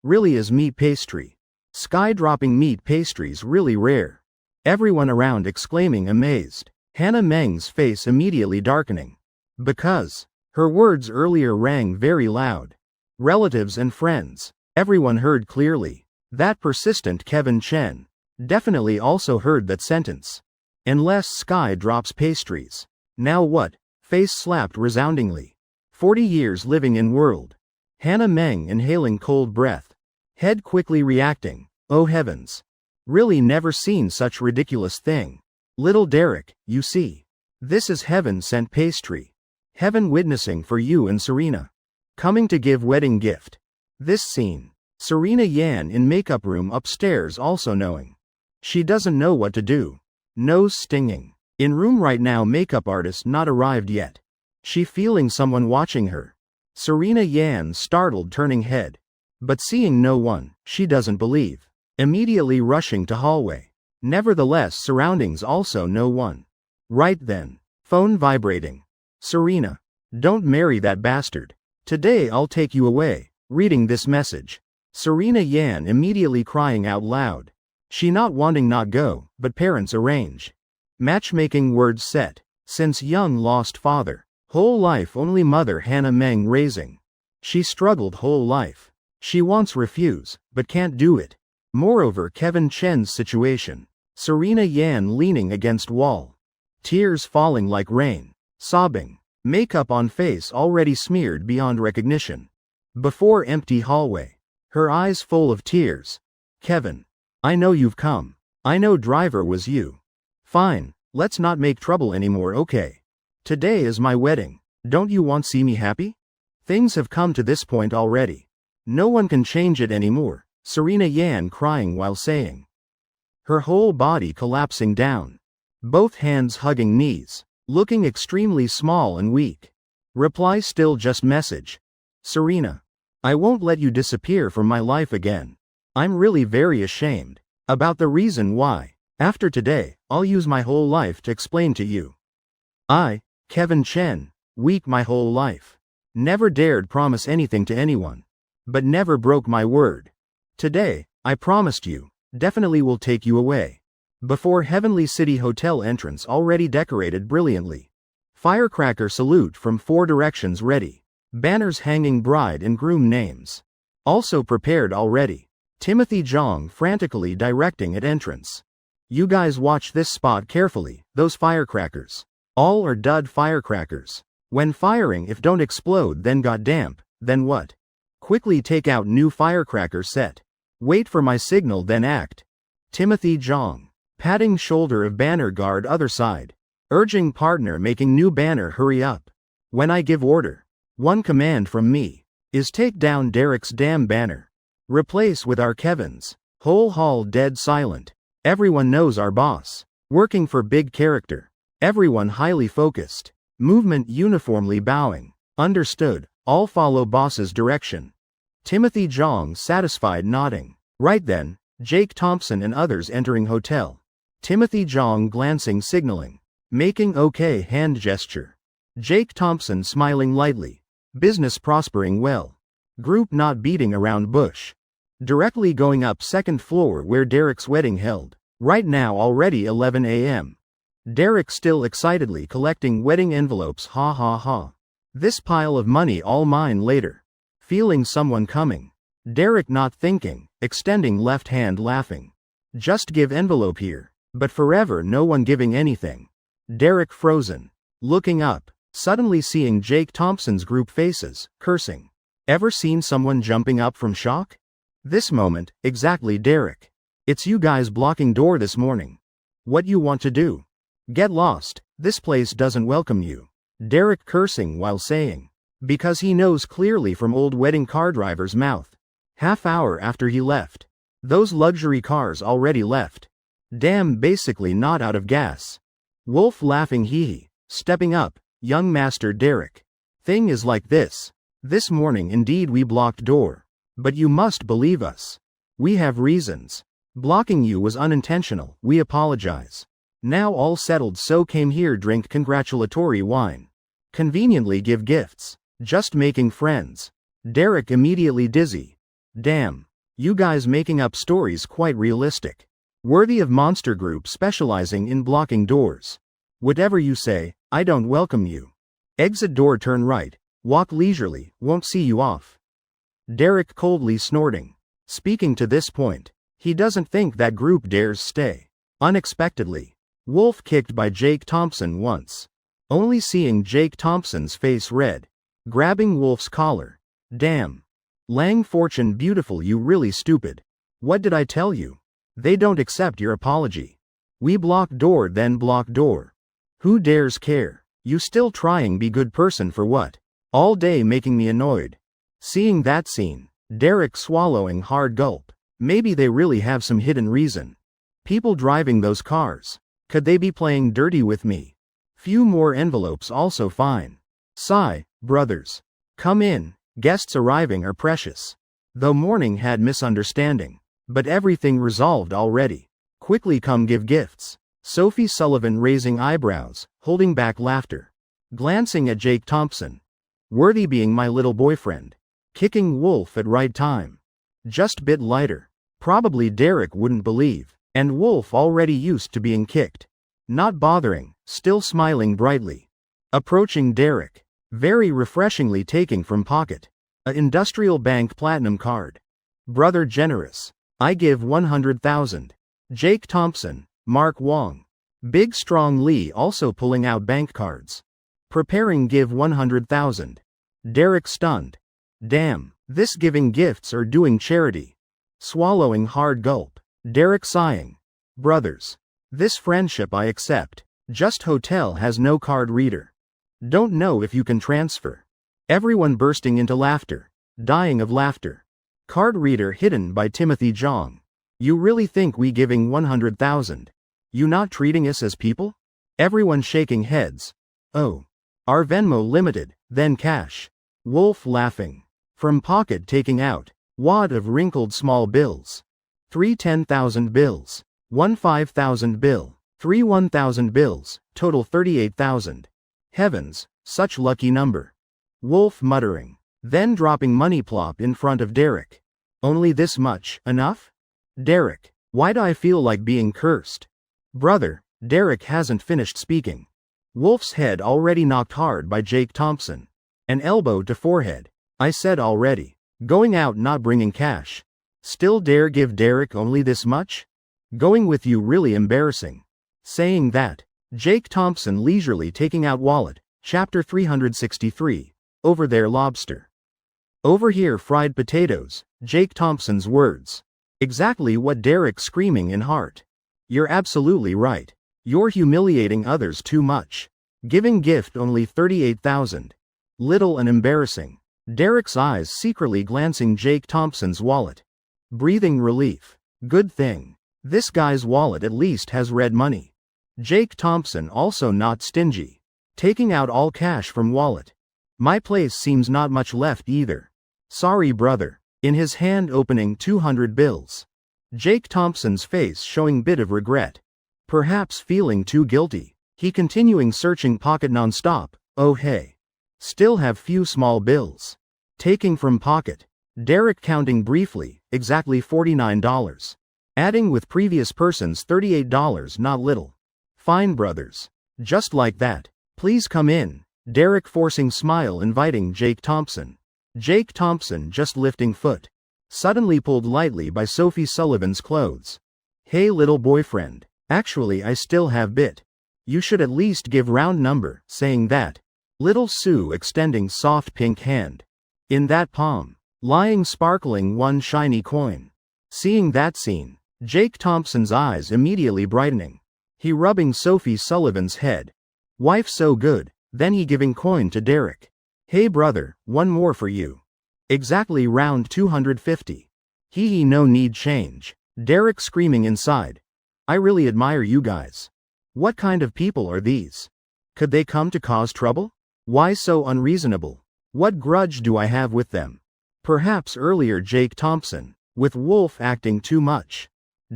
Speaker 1: Really is meat pastry. Sky dropping meat pastries really rare. Everyone around exclaiming amazed. Hannah Meng's face immediately darkening. Because. Her words earlier rang very loud. Relatives and friends. Everyone heard clearly. That persistent Kevin Chen. Definitely also heard that sentence. Unless Sky drops pastries. Now what? Face slapped resoundingly. 40 years living in world. Hannah Meng inhaling cold breath. Head quickly reacting. Oh heavens. Really never seen such ridiculous thing. Little Derek, you see. This is heaven sent pastry. Heaven witnessing for you and Serena. Coming to give wedding gift. This scene. Serena Yan in makeup room upstairs also knowing. She doesn't know what to do. Nose stinging. In room right now makeup artist not arrived yet. She feeling someone watching her. Serena Yan startled turning head. But seeing no one, she doesn't believe. Immediately rushing to hallway. Nevertheless surroundings also no one. Right then. Phone vibrating. Serena. Don't marry that bastard. Today I'll take you away. Reading this message. Serena Yan immediately crying out loud. She not wanting not go, but parents arrange. Matchmaking words set. Since young lost father. Whole life only mother Hannah Meng raising. She struggled whole life. She wants refuse, but can't do it. Moreover Kevin Chen's situation. Serena Yan leaning against wall. Tears falling like rain. Sobbing. Makeup on face already smeared beyond recognition. Before empty hallway. Her eyes full of tears. Kevin. I know you've come. I know driver was you. Fine, let's not make trouble anymore, okay? Today is my wedding. Don't you want see me happy? Things have come to this point already. No one can change it anymore. Serena Yan crying while saying. Her whole body collapsing down. Both hands hugging knees. Looking extremely small and weak. Reply still just message. Serena. I won't let you disappear from my life again. I'm really very ashamed. About the reason why. After today, I'll use my whole life to explain to you. I, Kevin Chen, weak my whole life. Never dared promise anything to anyone. But never broke my word. Today, I promised you, definitely will take you away. Before Heavenly City Hotel entrance already decorated brilliantly. Firecracker salute from 4 directions ready. Banners hanging bride and groom names. Also prepared already. Timothy Jong frantically directing at entrance. You guys watch this spot carefully, those firecrackers. All are dud firecrackers. When firing if don't explode then got damp, then what? Quickly take out new firecracker set. Wait for my signal then act. Timothy Jong. Patting shoulder of banner guard other side. Urging partner making new banner hurry up. When I give order. One command from me. Is take down Derek's damn banner. Replace with our Kevin's. Whole hall dead silent. Everyone knows our boss. Working for big character. Everyone highly focused. Movement uniformly bowing. Understood. All follow boss's direction. Timothy Jong satisfied nodding. Right then, Jake Thompson and others entering hotel. Timothy Jong glancing signaling. Making okay hand gesture. Jake Thompson smiling lightly. Business prospering well. Group not beating around bush. Directly going up second floor where Derek's wedding held. Right now already 11 a.m. Derek still excitedly collecting wedding envelopes ha ha ha. This pile of money all mine later. Feeling someone coming. Derek not thinking, extending left hand laughing. Just give envelope here, but forever no one giving anything. Derek frozen. Looking up, suddenly seeing Jake Thompson's group faces, cursing. Ever seen someone jumping up from shock? This moment, exactly Derek. It's you guys blocking door this morning. What you want to do? Get lost, this place doesn't welcome you. Derek cursing while saying. Because he knows clearly from old wedding car driver's mouth. Half hour after he left. Those luxury cars already left. Damn basically not out of gas. Wolf laughing hee. Stepping up, young master Derek. Thing is like this. This morning indeed we blocked door. But you must believe us. We have reasons. Blocking you was unintentional, we apologize. Now all settled so came here drink congratulatory wine. Conveniently give gifts. Just making friends. Derek immediately dizzy. Damn. You guys making up stories quite realistic. Worthy of monster group specializing in blocking doors. Whatever you say, I don't welcome you. Exit door turn right. Walk leisurely, won't see you off. Derek coldly snorting. Speaking to this point. He doesn't think that group dares stay. Unexpectedly. Wolf kicked by Jake Thompson once. Only seeing Jake Thompson's face red. Grabbing Wolf's collar. Damn. Lang Fortune beautiful you really stupid. What did I tell you? They don't accept your apology. We block door then block door. Who dares care? You still trying be good person for what? All day making me annoyed. Seeing that scene. Derek swallowing hard gulp. Maybe they really have some hidden reason. People driving those cars. Could they be playing dirty with me? Few more envelopes also fine. Sigh, brothers. Come in, guests arriving are precious. Though morning had misunderstanding. But everything resolved already. Quickly come give gifts. Sophie Sullivan raising eyebrows, holding back laughter. Glancing at Jake Thompson. Worthy being my little boyfriend. Kicking Wolf at right time. Just bit lighter. Probably Derek wouldn't believe. And Wolf already used to being kicked. Not bothering, still smiling brightly. Approaching Derek. Very refreshingly taking from pocket. A industrial bank platinum card. Brother generous. I give 100,000. Jake Thompson, Mark Wong. Big strong Lee also pulling out bank cards. Preparing give 100,000. Derek stunned. Damn, this giving gifts or doing charity. Swallowing hard gulp. Derek sighing. Brothers. This friendship I accept. Just hotel has no card reader. Don't know if you can transfer. Everyone bursting into laughter. Dying of laughter. Card reader hidden by Timothy Jong. You really think we giving 100,000? You not treating us as people? Everyone shaking heads. Oh. Our Venmo limited, then cash. Wolf laughing. From pocket taking out. Wad of wrinkled small bills. 3 10,000 bills. 1 5,000 bill. 3 1,000 bills, total 38,000. Heavens, such lucky number. Wolf muttering. Then dropping money plop in front of Derek. Only this much, enough? Derek, why do I feel like being cursed? Brother, Derek hasn't finished speaking. Wolf's head already knocked hard by Jake Thompson. An elbow to forehead. I said already. Going out not bringing cash. Still dare give Derek only this much? Going with you really embarrassing. Saying that, Jake Thompson leisurely taking out wallet, chapter 363, over there lobster. Over here fried potatoes, Jake Thompson's words. Exactly what Derek screaming in heart. You're absolutely right. You're humiliating others too much. Giving gift only 38,000. Little and embarrassing. Derek's eyes secretly glancing Jake Thompson's wallet. Breathing relief. Good thing. This guy's wallet at least has red money. Jake Thompson also not stingy. Taking out all cash from wallet. My place seems not much left either. Sorry brother. In his hand opening 200 bills. Jake Thompson's face showing bit of regret. Perhaps feeling too guilty. He continuing searching pocket non-stop. Oh hey. Still have few small bills. Taking from pocket. Derek counting briefly, exactly $49. Adding with previous person's $38, not little. Fine brothers. Just like that. Please come in. Derek forcing smile inviting Jake Thompson. Jake Thompson just lifting foot. Suddenly pulled lightly by Sophie Sullivan's clothes. Hey little boyfriend. Actually I still have bit. You should at least give round number, saying that. Little Sue extending soft pink hand. In that palm. Lying sparkling one shiny coin. Seeing that scene. Jake Thompson's eyes immediately brightening. He rubbing Sophie Sullivan's head. Wife so good, then he giving coin to Derek. Hey brother, one more for you. Exactly round 250. He no need change. Derek screaming inside. I really admire you guys. What kind of people are these? Could they come to cause trouble? Why so unreasonable? What grudge do I have with them? Perhaps earlier Jake Thompson, with Wolf acting too much.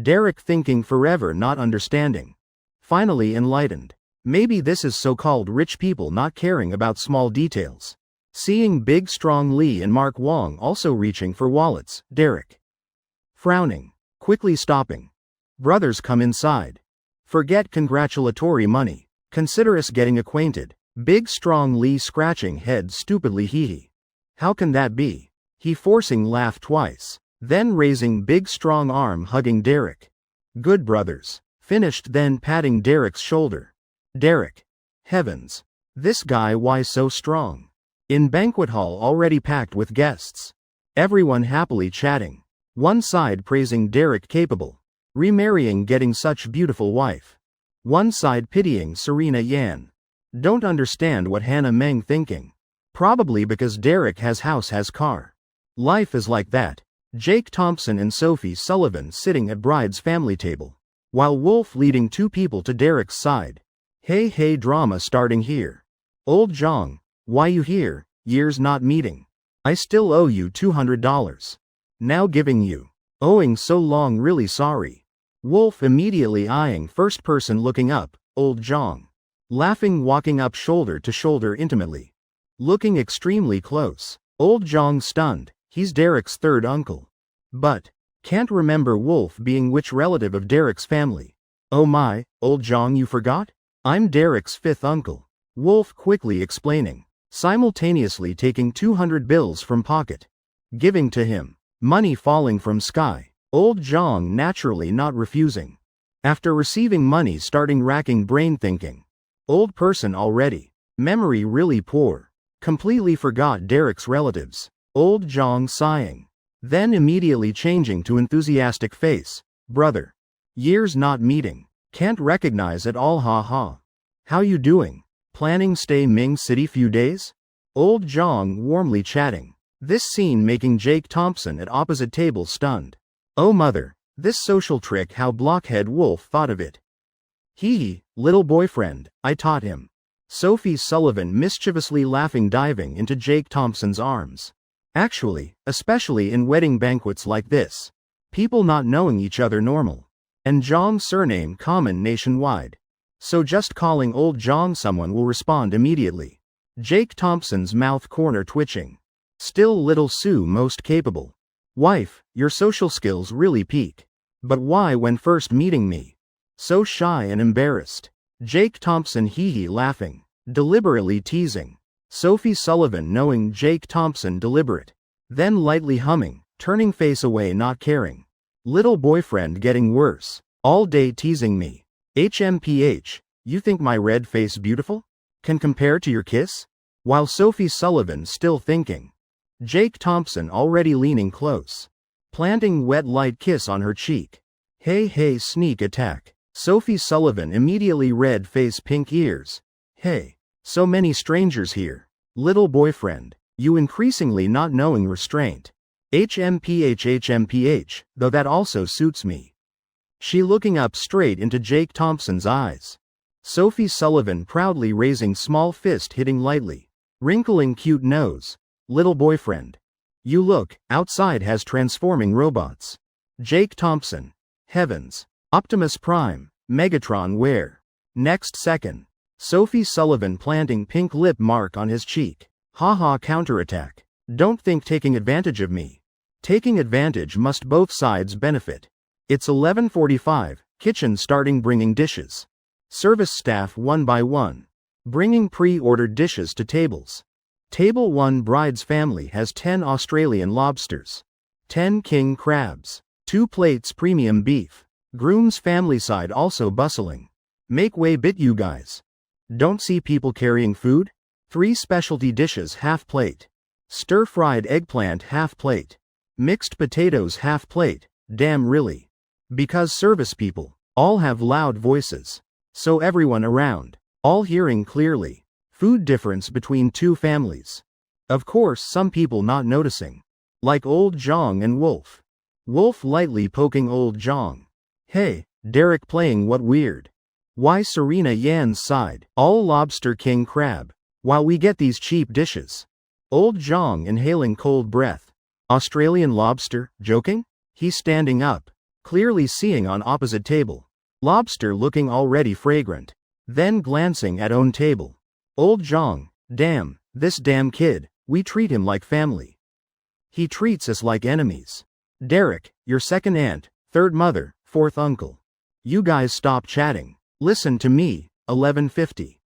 Speaker 1: Derek thinking forever not understanding. Finally enlightened. Maybe this is so-called rich people not caring about small details. Seeing Big Strong Lee and Mark Wong also reaching for wallets, Derek. Frowning. Quickly stopping. Brothers come inside. Forget congratulatory money. Consider us getting acquainted. Big Strong Lee scratching head stupidly hee. How can that be? He forcing laugh twice. Then raising Big Strong arm hugging Derek. Good brothers. Finished then patting Derek's shoulder. Derek. Heavens. This guy why so strong? In banquet hall already packed with guests. Everyone happily chatting. One side praising Derek capable. Remarrying getting such beautiful wife. One side pitying Serena Yan. Don't understand what Hannah Meng thinking. Probably because Derek has house has car. Life is like that. Jake Thompson and Sophie Sullivan sitting at bride's family table. While Wolf leading two people to Derek's side. Hey drama starting here. Old Jong, why you here? Years not meeting. I still owe you $200. Now giving you. Owing so long really sorry. Wolf immediately eyeing first person looking up, Old Jong. Laughing walking up shoulder to shoulder intimately. Looking extremely close. Old Jong stunned, he's Derek's third uncle. But, can't remember Wolf being which relative of Derek's family. Oh my, Old Jong you forgot? I'm Derek's fifth uncle. Wolf quickly explaining. Simultaneously taking 200 bills from pocket. Giving to him. Money falling from sky. Old Jong naturally not refusing. After receiving money starting racking brain thinking. Old person already. Memory really poor. Completely forgot Derek's relatives. Old Jong sighing. Then immediately changing to enthusiastic face. Brother. Years not meeting. Can't recognize at all ha. How you doing? Planning stay Ming City few days? Old Jong warmly chatting. This scene making Jake Thompson at opposite table stunned. Oh mother, this social trick how blockhead Wolf thought of it. Little boyfriend, I taught him. Sophie Sullivan mischievously laughing diving into Jake Thompson's arms. Actually, especially in wedding banquets like this. People not knowing each other normal. And Jong's surname common nationwide. So just calling Old Jong someone will respond immediately. Jake Thompson's mouth corner twitching. Still little Sue most capable. Wife, your social skills really peak. But why when first meeting me? So shy and embarrassed. Jake Thompson laughing. Deliberately teasing. Sophie Sullivan knowing Jake Thompson deliberate. Then lightly humming, Turning face away, not caring. Little boyfriend getting worse. All day teasing me. HMPH, you think my red face beautiful? Can compare to your kiss? While Sophie Sullivan still thinking. Jake Thompson already leaning close. Planting wet light kiss on her cheek. Hey, sneak attack. Sophie Sullivan immediately red face, pink ears. Hey, so many strangers here. Little boyfriend, you increasingly not knowing restraint. HMPH, though that also suits me. She looking up straight into Jake Thompson's eyes. Sophie Sullivan proudly raising small fist, hitting lightly. Wrinkling cute nose. Little boyfriend. You look, outside has transforming robots. Jake Thompson. Heavens. Optimus Prime. Megatron where? Next second. Sophie Sullivan planting pink lip mark on his cheek. Haha, counterattack. Don't think taking advantage of me. Taking advantage must both sides benefit. It's 11:45, kitchen starting bringing dishes. Service staff one by one. Bringing pre-ordered dishes to tables. Table 1 bride's family has 10 Australian lobsters. 10 king crabs. 2 plates premium beef. Groom's family side also bustling. Make way bit you guys. Don't see people carrying food? 3 specialty dishes half plate. Stir-fried eggplant half plate. Mixed potatoes half plate, damn really. Because service people, all have loud voices. So everyone around, all hearing clearly. Food difference between 2 families. Of course some people not noticing. Like old Jong and Wolf. Wolf lightly poking old Jong. Hey, Derek playing what weird. Why Serena Yan's side, all lobster king crab. While we get these cheap dishes. Old Jong inhaling cold breath. Australian lobster, joking? He's standing up. Clearly seeing on opposite table. Lobster looking already fragrant. Then glancing at own table. Old Jong, damn, this damn kid, we treat him like family. He treats us like enemies. Derek, your second aunt, third mother, fourth uncle. You guys stop chatting. Listen to me, 11:50.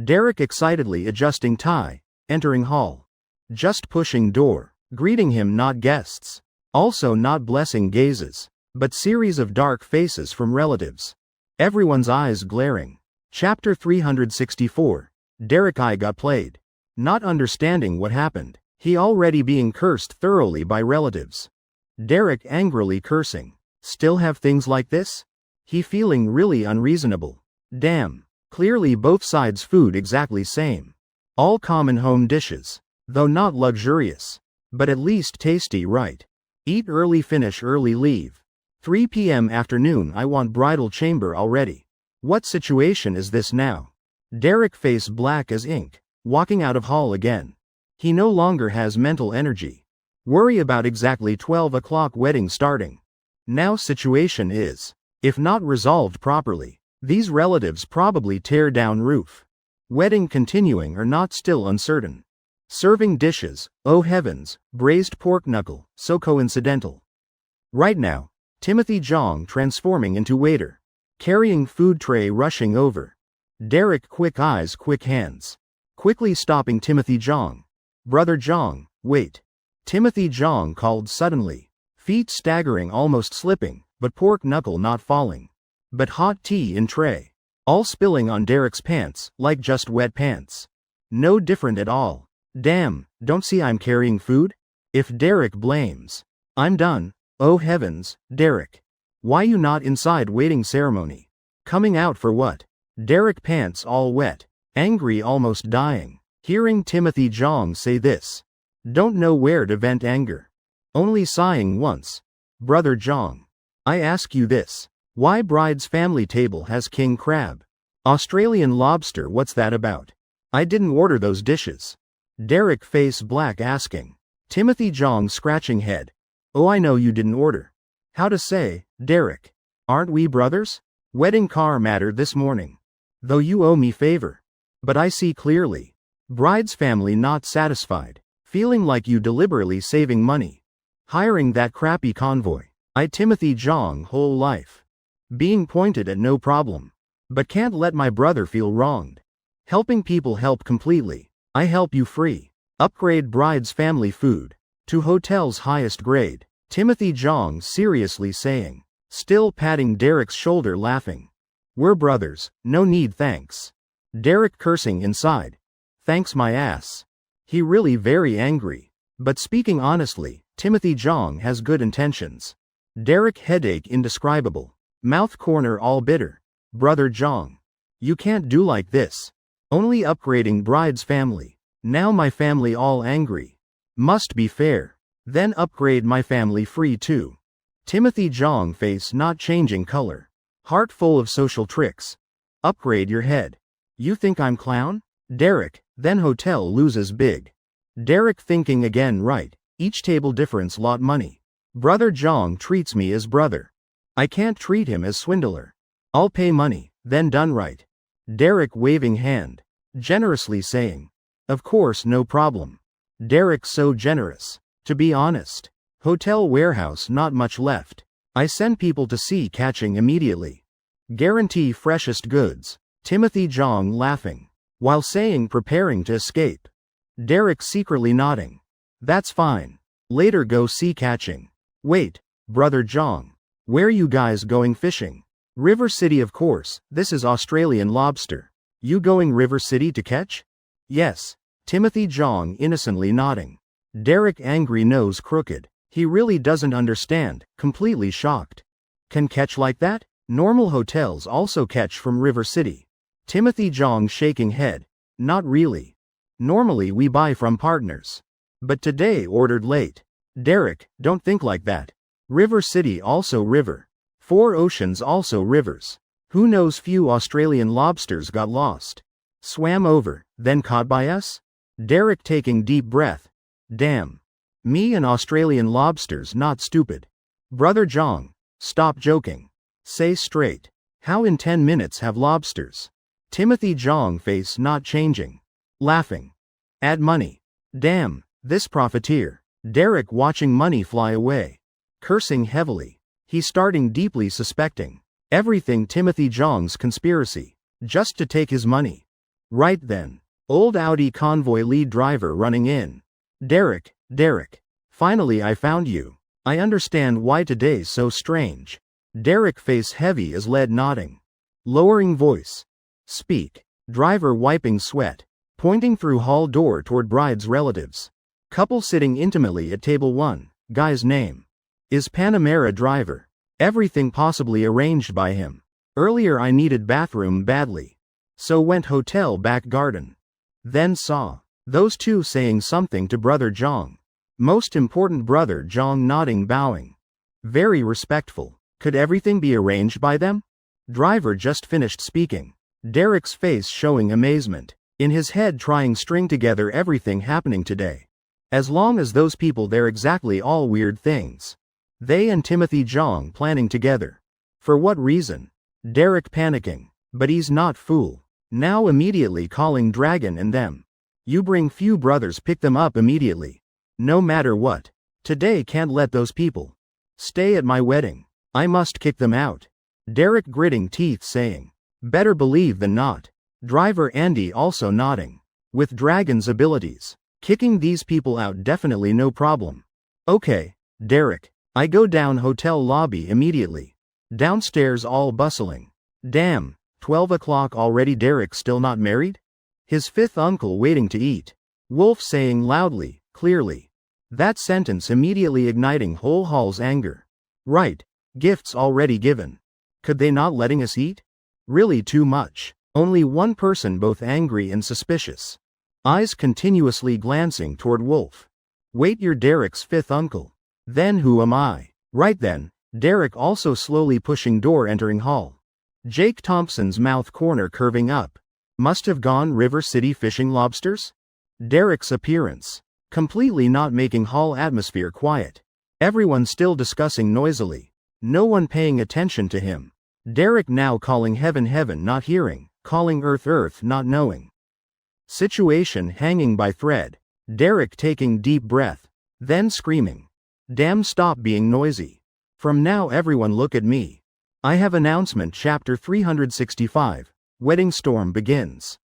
Speaker 1: Derek excitedly adjusting tie, entering hall. Just pushing door, greeting him not guests. Also not blessing gazes, but series of dark faces from relatives. Everyone's eyes glaring. Chapter 364. Derek I got played. Not understanding what happened. He already being cursed thoroughly by relatives. Derek angrily cursing. Still have things like this? He feeling really unreasonable. Damn. Clearly both sides food exactly same. All common home dishes. Though not luxurious. But at least tasty right. Eat early finish early leave. 3 p.m. afternoon I want bridal chamber already. What situation is this now? Derek face black as ink. Walking out of hall again. He no longer has mental energy. Worry about exactly 12 o'clock wedding starting. Now situation is. If not resolved properly. These relatives probably tear down roof. Wedding continuing or not still uncertain. Serving dishes, oh heavens, braised pork knuckle, so coincidental. Right now, Timothy Jong transforming into waiter. Carrying food tray rushing over. Derek quick eyes quick hands. Quickly stopping Timothy Jong. Brother Jong, wait. Timothy Jong called suddenly. Feet staggering almost slipping, but pork knuckle not falling. But hot tea in tray. All spilling on Derek's pants, like just wet pants. No different at all. Damn, don't see I'm carrying food? If Derek blames. I'm done. Oh heavens, Derek. Why you not inside waiting ceremony? Coming out for what? Derek pants all wet. Angry almost dying. Hearing Timothy Jong say this. Don't know where to vent anger. Only sighing once. Brother Jong. I ask you this. Why bride's family table has king crab? Australian lobster, what's that about? I didn't order those dishes. Derek face black asking. Timothy Jong scratching head. Oh I know you didn't order. How to say, Derek. Aren't we brothers? Wedding car matter this morning. Though you owe me favor. But I see clearly. Bride's family not satisfied. Feeling like you deliberately saving money. Hiring that crappy convoy. I Timothy Jong whole life. Being pointed at no problem. But can't let my brother feel wronged. Helping people help completely. I help you free. Upgrade bride's family food. To hotel's highest grade. Timothy Jong seriously saying. Still patting Derek's shoulder laughing. We're brothers, no need thanks. Derek cursing inside. Thanks my ass. He really very angry. But speaking honestly, Timothy Jong has good intentions. Derek headache indescribable. Mouth corner all bitter. Brother Jong. You can't do like this. Only upgrading bride's family. Now my family all angry. Must be fair. Then upgrade my family free too. Timothy Jong face not changing color. Heart full of social tricks. Upgrade your head. You think I'm clown? Derek, then hotel loses big. Derek thinking again right, each table difference lot money. Brother Jong treats me as brother. I can't treat him as swindler. I'll pay money, then done right. Derek waving hand. Generously saying. Of course no problem. Derek so generous. To be honest. Hotel warehouse not much left. I send people to see catching immediately. Guarantee freshest goods. Timothy Jong laughing. While saying preparing to escape. Derek secretly nodding. That's fine. Later go see catching. Wait, Brother Jong. Where you guys going fishing? River City of course, this is Australian lobster. You going River City to catch? Yes. Timothy Jong innocently nodding. Derek angry nose crooked. He really doesn't understand, completely shocked. Can catch like that? Normal hotels also catch from River City. Timothy Jong shaking head. Not really. Normally we buy from partners. But today ordered late. Derek, don't think like that. River City also river. Four oceans also rivers. Who knows few Australian lobsters got lost. Swam over, then caught by us? Derek taking deep breath. Damn. Me and Australian lobsters not stupid. Brother Jong, stop joking. Say straight. How in 10 minutes have lobsters? Timothy Jong face not changing. Laughing. Add money. Damn, this profiteer. Derek watching money fly away. Cursing heavily. He starting deeply suspecting. Everything Timothy Jong's conspiracy. Just to take his money. Right then. Old Audi convoy lead driver running in. Derek, finally I found you. I understand why today's so strange. Derek face heavy as lead nodding. Lowering voice. Speak. Driver wiping sweat. Pointing through hall door toward bride's relatives. Couple sitting intimately at table 1. Guy's name. Is Panamera driver. Everything possibly arranged by him. Earlier I needed bathroom badly. So went hotel back garden. Then saw. Those two saying something to Brother Jong. Most important Brother Jong nodding bowing. Very respectful. Could everything be arranged by them? Driver just finished speaking. Derek's face showing amazement. In his head trying string together everything happening today. As long as those people they're exactly all weird things. They and Timothy Jong planning together. For what reason? Derek panicking. But he's not fool. Now immediately calling Dragon and them. You bring few brothers pick them up immediately. No matter what. Today can't let those people stay at my wedding. I must kick them out. Derek gritting teeth saying. Better believe than not. Driver Andy also nodding. With Dragon's abilities. Kicking these people out definitely no problem. Okay, Derek. I go down hotel lobby immediately. Downstairs all bustling. Damn, 12 o'clock already. Derek still not married? His fifth uncle waiting to eat. Wolf saying loudly, clearly. That sentence immediately igniting whole hall's anger. Right, gifts already given. Could they not letting us eat? Really too much. Only one person both angry and suspicious. Eyes continuously glancing toward Wolf. Wait, you're Derek's fifth uncle. Then who am I? Right then, Derek also slowly pushing door entering hall. Jake Thompson's mouth corner curving up. Must have gone River City fishing lobsters? Derek's appearance. Completely not making hall atmosphere quiet. Everyone still discussing noisily. No one paying attention to him. Derek now calling heaven not hearing, calling earth not knowing. Situation hanging by thread. Derek taking deep breath. Then screaming. Damn, stop being noisy. From now everyone look at me. I have announcement chapter 365. Wedding storm begins.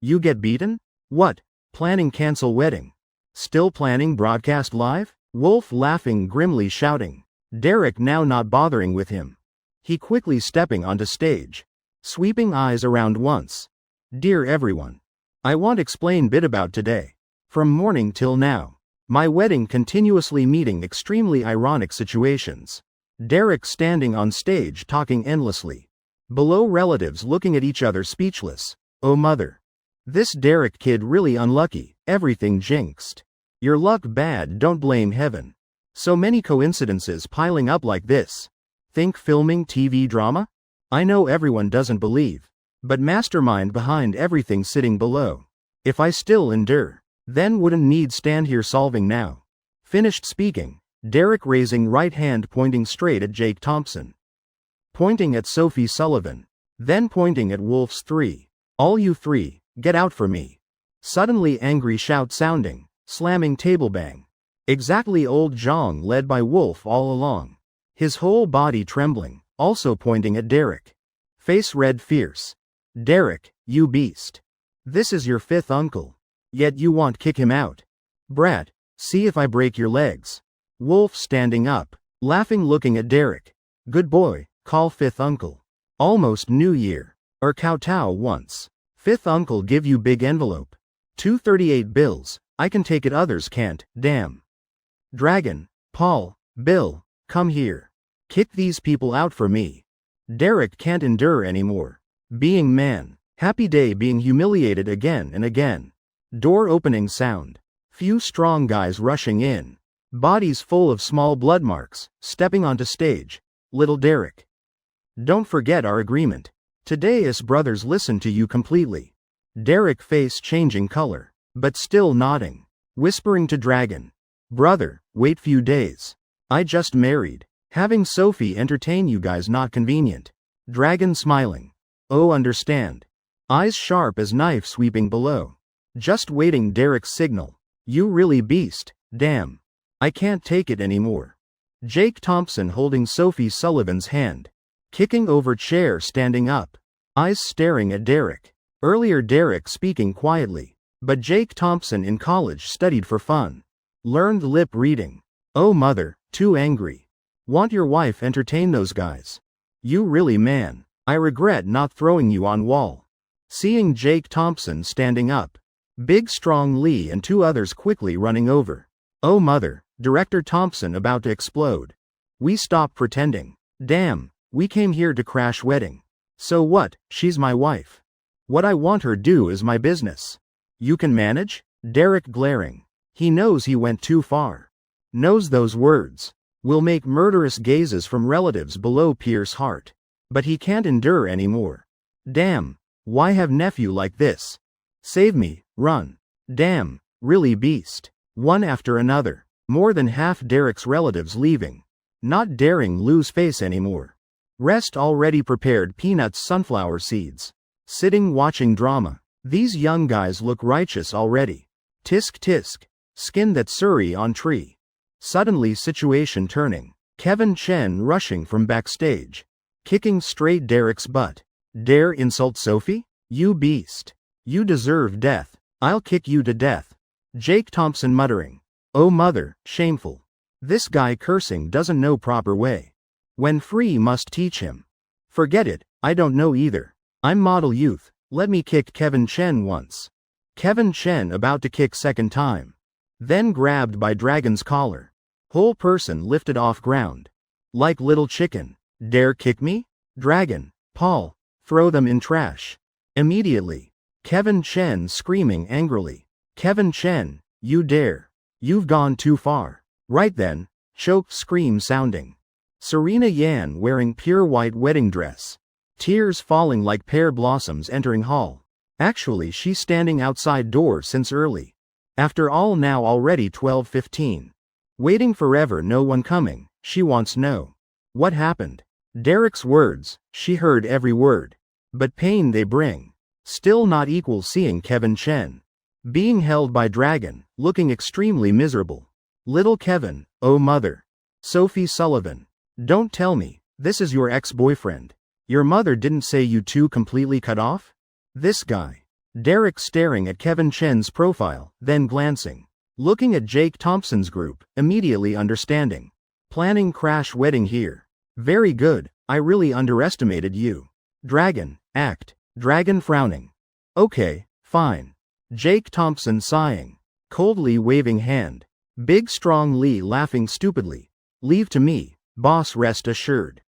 Speaker 1: You get beaten? What? Planning cancel wedding. Still planning broadcast live? Wolf laughing grimly shouting. Derek now not bothering with him. He quickly stepping onto stage. Sweeping eyes around once. Dear everyone. I want explain bit about today. From morning till now. My wedding continuously meeting extremely ironic situations. Derek standing on stage talking endlessly. Below relatives looking at each other speechless. Oh mother. This Derek kid really unlucky, everything jinxed. Your luck bad, don't blame heaven. So many coincidences piling up like this. Think filming TV drama? I know everyone doesn't believe. But mastermind behind everything sitting below. If I still endure, then wouldn't need stand here solving now. Finished speaking, Derek raising right hand pointing straight at Jake Thompson. Pointing at Sophie Sullivan. Then pointing at Wolf's three. All you three, get out for me. Suddenly angry shout sounding, slamming table bang. Exactly old Zhang led by Wolf all along. His whole body trembling, also pointing at Derek. Face red fierce. Derek, you beast. This is your fifth uncle. Yet you want kick him out. Brat, see if I break your legs. Wolf standing up, laughing looking at Derek. Good boy, call fifth uncle. Almost New Year. Or kowtow once. Fifth uncle give you big envelope. 238 bills, I can take it others can't, damn. Dragon, Paul, Bill, come here. Kick these people out for me. Derek can't endure anymore. Being man, happy day being humiliated again and again. Door opening sound. Few strong guys rushing in. Bodies full of small blood marks, stepping onto stage. Little Derek. Don't forget our agreement. Today us brothers listen to you completely. Derek face changing color, but still nodding. Whispering to Dragon. Brother, wait few days. I just married. Having Sophie entertain you guys not convenient. Dragon smiling. Oh understand. Eyes sharp as knife sweeping below. Just waiting Derek's signal. You really beast, damn. I can't take it anymore. Jake Thompson holding Sophie Sullivan's hand. Kicking over chair standing up. Eyes staring at Derek. Earlier Derek speaking quietly. But Jake Thompson in college studied for fun. Learned lip reading. Oh mother, too angry. Want your wife entertain those guys. You really man. I regret not throwing you on wall. Seeing Jake Thompson standing up. Big strong Lee and two others quickly running over. Oh mother, Director Thompson about to explode. We stop pretending. Damn, we came here to crash wedding. So what, she's my wife. What I want her do is my business. You can manage? Derek glaring. He knows he went too far. Knows those words will make murderous gazes from relatives below pierce heart. But he can't endure anymore. Damn, why have nephew like this? Save me, run. Damn, really beast. One after another. More than half Derek's relatives leaving. Not daring lose face anymore. Rest already prepared peanuts sunflower seeds. Sitting watching drama. These young guys look righteous already. Tisk tisk. Skin that surrey on tree. Suddenly situation turning. Kevin Chen rushing from backstage. Kicking straight Derek's butt. Dare insult Sophie? You beast. You deserve death. I'll kick you to death. Jake Thompson muttering. Oh mother, shameful. This guy cursing doesn't know proper way. When free must teach him. Forget it, I don't know either. I'm model youth, let me kick Kevin Chen once. Kevin Chen about to kick second time. Then grabbed by Dragon's collar. Whole person lifted off ground. Like little chicken. Dare kick me? Dragon, Paul, throw them in trash. Immediately. Kevin Chen screaming angrily. Kevin Chen, you dare. You've gone too far. Right then, choked scream sounding. Serena Yan wearing pure white wedding dress. Tears falling like pear blossoms entering hall. Actually she's standing outside door since early. After all now already 12:15. Waiting forever no one coming, she wants know. What happened? Derek's words, she heard every word. But pain they bring. Still not equal seeing Kevin Chen. Being held by Dragon, looking extremely miserable. Little Kevin, oh mother. Sophie Sullivan. Don't tell me, this is your ex-boyfriend. Your mother didn't say you two completely cut off? This guy. Derek staring at Kevin Chen's profile, then glancing. Looking at Jake Thompson's group, immediately understanding. Planning crash wedding here. Very good, I really underestimated you. Dragon, act. Dragon frowning. Okay, fine. Jake Thompson sighing. Coldly waving hand. Big strong Lee laughing stupidly. Leave to me, boss, rest assured.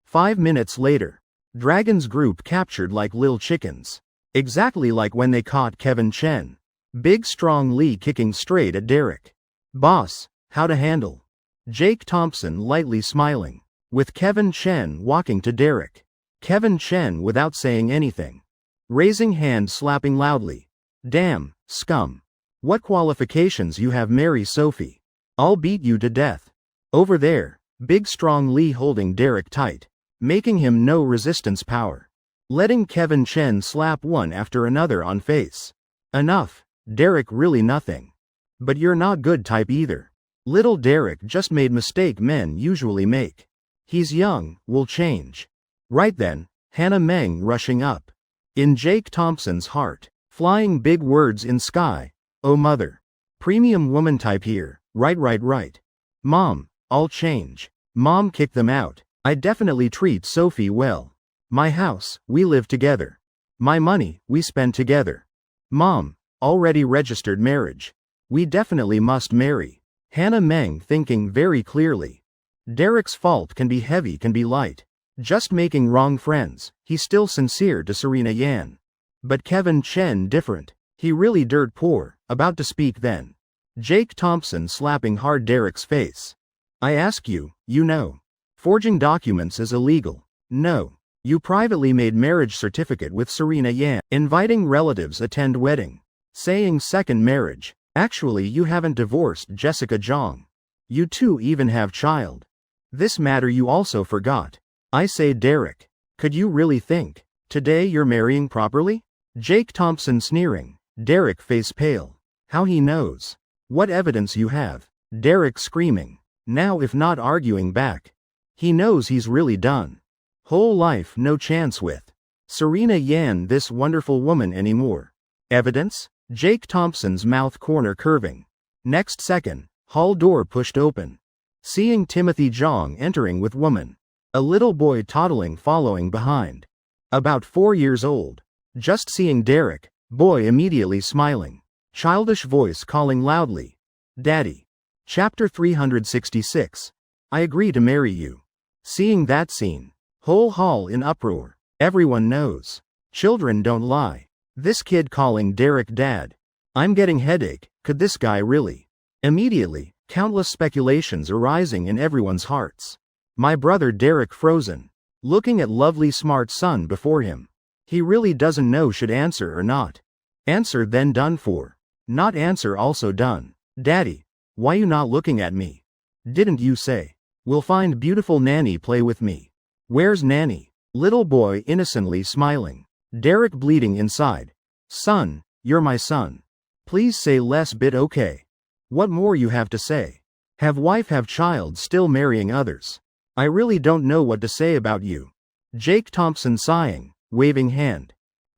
Speaker 1: 5 minutes later. Dragon's group captured like lil chickens. Exactly like when they caught Kevin Chen. Big strong Lee kicking straight at Derek. Boss, how to handle? Jake Thompson lightly smiling. With Kevin Chen walking to Derek. Kevin Chen without saying anything. Raising hand slapping loudly. Damn, scum. What qualifications you have, marry Sophie. I'll beat you to death. Over there, big strong Lee holding Derek tight. Making him no resistance power. Letting Kevin Chen slap one after another on face. Enough, Derek really nothing. But you're not good type either. Little Derek just made mistake men usually make. He's young, will change. Right then, Hannah Meng rushing up. In Jake Thompson's heart, flying big words in sky. Oh mother. Premium woman type here, right. Mom, I'll change. Mom, kick them out. I definitely treat Sophie well. My house, we live together. My money, we spend together. Mom, already registered marriage. We definitely must marry. Hannah Meng thinking very clearly. Derek's fault can be heavy, can be light. Just making wrong friends, he's still sincere to Serena Yan. But Kevin Chen different. He really dirt poor, about to speak then. Jake Thompson slapping hard Derek's face. I ask you, you know. Forging documents is illegal. No. You privately made marriage certificate with Serena Yan. Inviting relatives attend wedding. Saying second marriage. Actually you haven't divorced Jessica Zhang. You two even have child. This matter you also forgot. I say Derek. Could you really think? Today you're marrying properly? Jake Thompson sneering. Derek face pale. How he knows? What evidence you have? Derek screaming. Now if not arguing back. He knows he's really done. Whole life no chance with Serena Yan, this wonderful woman anymore. Evidence? Jake Thompson's mouth corner curving. Next second, hall door pushed open. Seeing Timothy Zhang entering with woman. A little boy toddling following behind. About 4 years old. Just seeing Derek, boy immediately smiling. Childish voice calling loudly. Daddy. Chapter 366. I agree to marry you. Seeing that scene. Whole hall in uproar. Everyone knows. Children don't lie. This kid calling Derek dad. I'm getting headache, could this guy really? Immediately, countless speculations arising in everyone's hearts. My brother Derek frozen. Looking at lovely smart son before him. He really doesn't know should answer or not. Answer then done for. Not answer also done. Daddy, why you not looking at me? Didn't you say? We'll find beautiful nanny play with me. Where's nanny? Little boy innocently smiling. Derek bleeding inside. Son, you're my son. Please say less bit okay. What more you have to say? Have wife have child still marrying others. I really don't know what to say about you. Jake Thompson sighing, waving hand.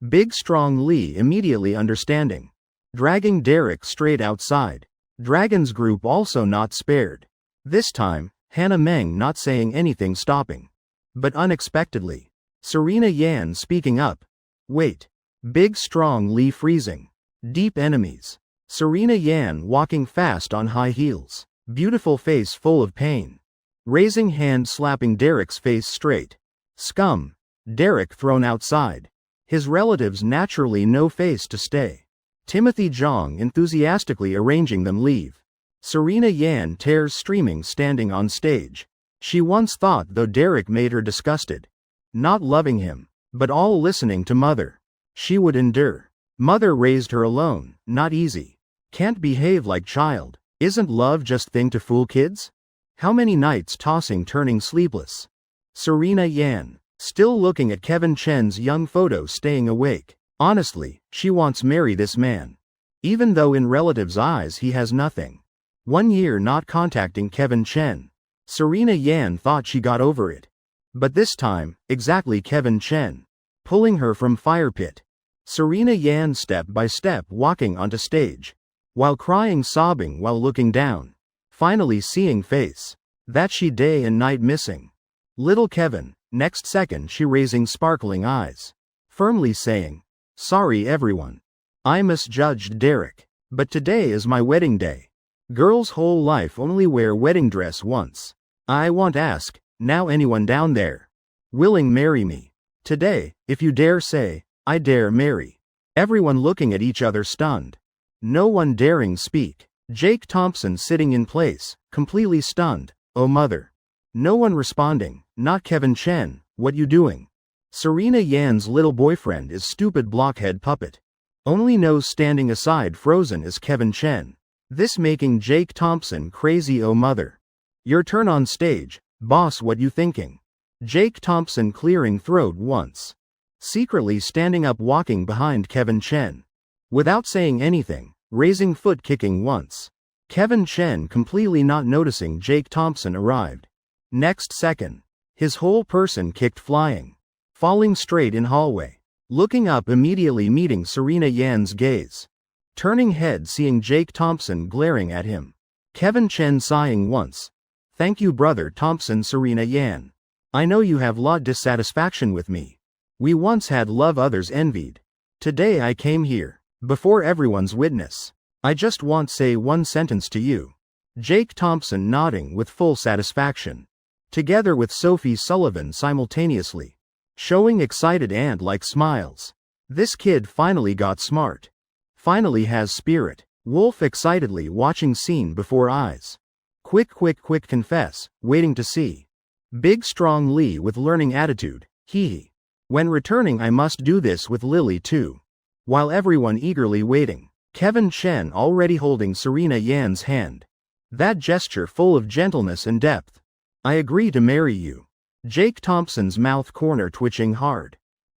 Speaker 1: Big strong Lee immediately understanding. Dragging Derek straight outside. Dragon's group also not spared. This time, Hannah Meng not saying anything stopping. But unexpectedly. Serena Yan speaking up. Wait. Big strong Lee freezing. Deep enemies. Serena Yan walking fast on high heels. Beautiful face full of pain. Raising hand slapping Derek's face straight. Scum. Derek thrown outside. His relatives naturally no face to stay. Timothy Zhang enthusiastically arranging them leave. Serena Yan tears streaming standing on stage. She once thought though Derek made her disgusted. Not loving him, but all listening to mother. She would endure. Mother raised her alone, not easy. Can't behave like child. Isn't love just thing to fool kids? How many nights tossing turning sleepless. Serena Yan, still looking at Kevin Chen's young photo staying awake. Honestly, she wants marry this man. Even though in relatives' eyes he has nothing. 1 year not contacting Kevin Chen. Serena Yan thought she got over it. But this time, exactly Kevin Chen. Pulling her from fire pit. Serena Yan step by step walking onto stage. while crying sobbing while looking down. Finally seeing face. That she day and night missing. Little Kevin, next second she raising sparkling eyes. Firmly saying, "Sorry everyone. I misjudged Derek. But today is my wedding day. Girls' whole life only wear wedding dress once. I want ask, now anyone down there willing marry me? Today, if you dare say, I dare marry." Everyone looking at each other stunned. No one daring speak. Jake Thompson sitting in place, completely stunned. Oh mother. No one responding, not Kevin Chen, what you doing? Serena Yan's little boyfriend is stupid blockhead puppet. Only knows standing aside frozen is Kevin Chen. This making Jake Thompson crazy. Oh mother. Your turn on stage, boss, what you thinking? Jake Thompson clearing throat once. Secretly standing up walking behind Kevin Chen. Without saying anything, raising foot kicking once. Kevin Chen completely not noticing Jake Thompson arrived. Next second, his whole person kicked flying. Falling straight in hallway. Looking up immediately meeting Serena Yan's gaze. Turning head seeing Jake Thompson glaring at him. Kevin Chen sighing once. Thank you brother Thompson. Serena Yan. I know you have lot dissatisfaction with me. We once had love others envied. Today I came here, before everyone's witness. I just want say one sentence to you. Jake Thompson nodding with full satisfaction. Together with Sophie Sullivan simultaneously. Showing excited and like smiles. This kid finally got smart. Finally has spirit. Wolf excitedly watching scene before eyes. Quick confess, waiting to see. Big strong Lee with learning attitude, hee. When returning I must do this with Lily too. While everyone eagerly waiting. Kevin Chen already holding Serena Yan's hand. That gesture full of gentleness and depth. I agree to marry you. Jake Thompson's mouth corner twitching hard.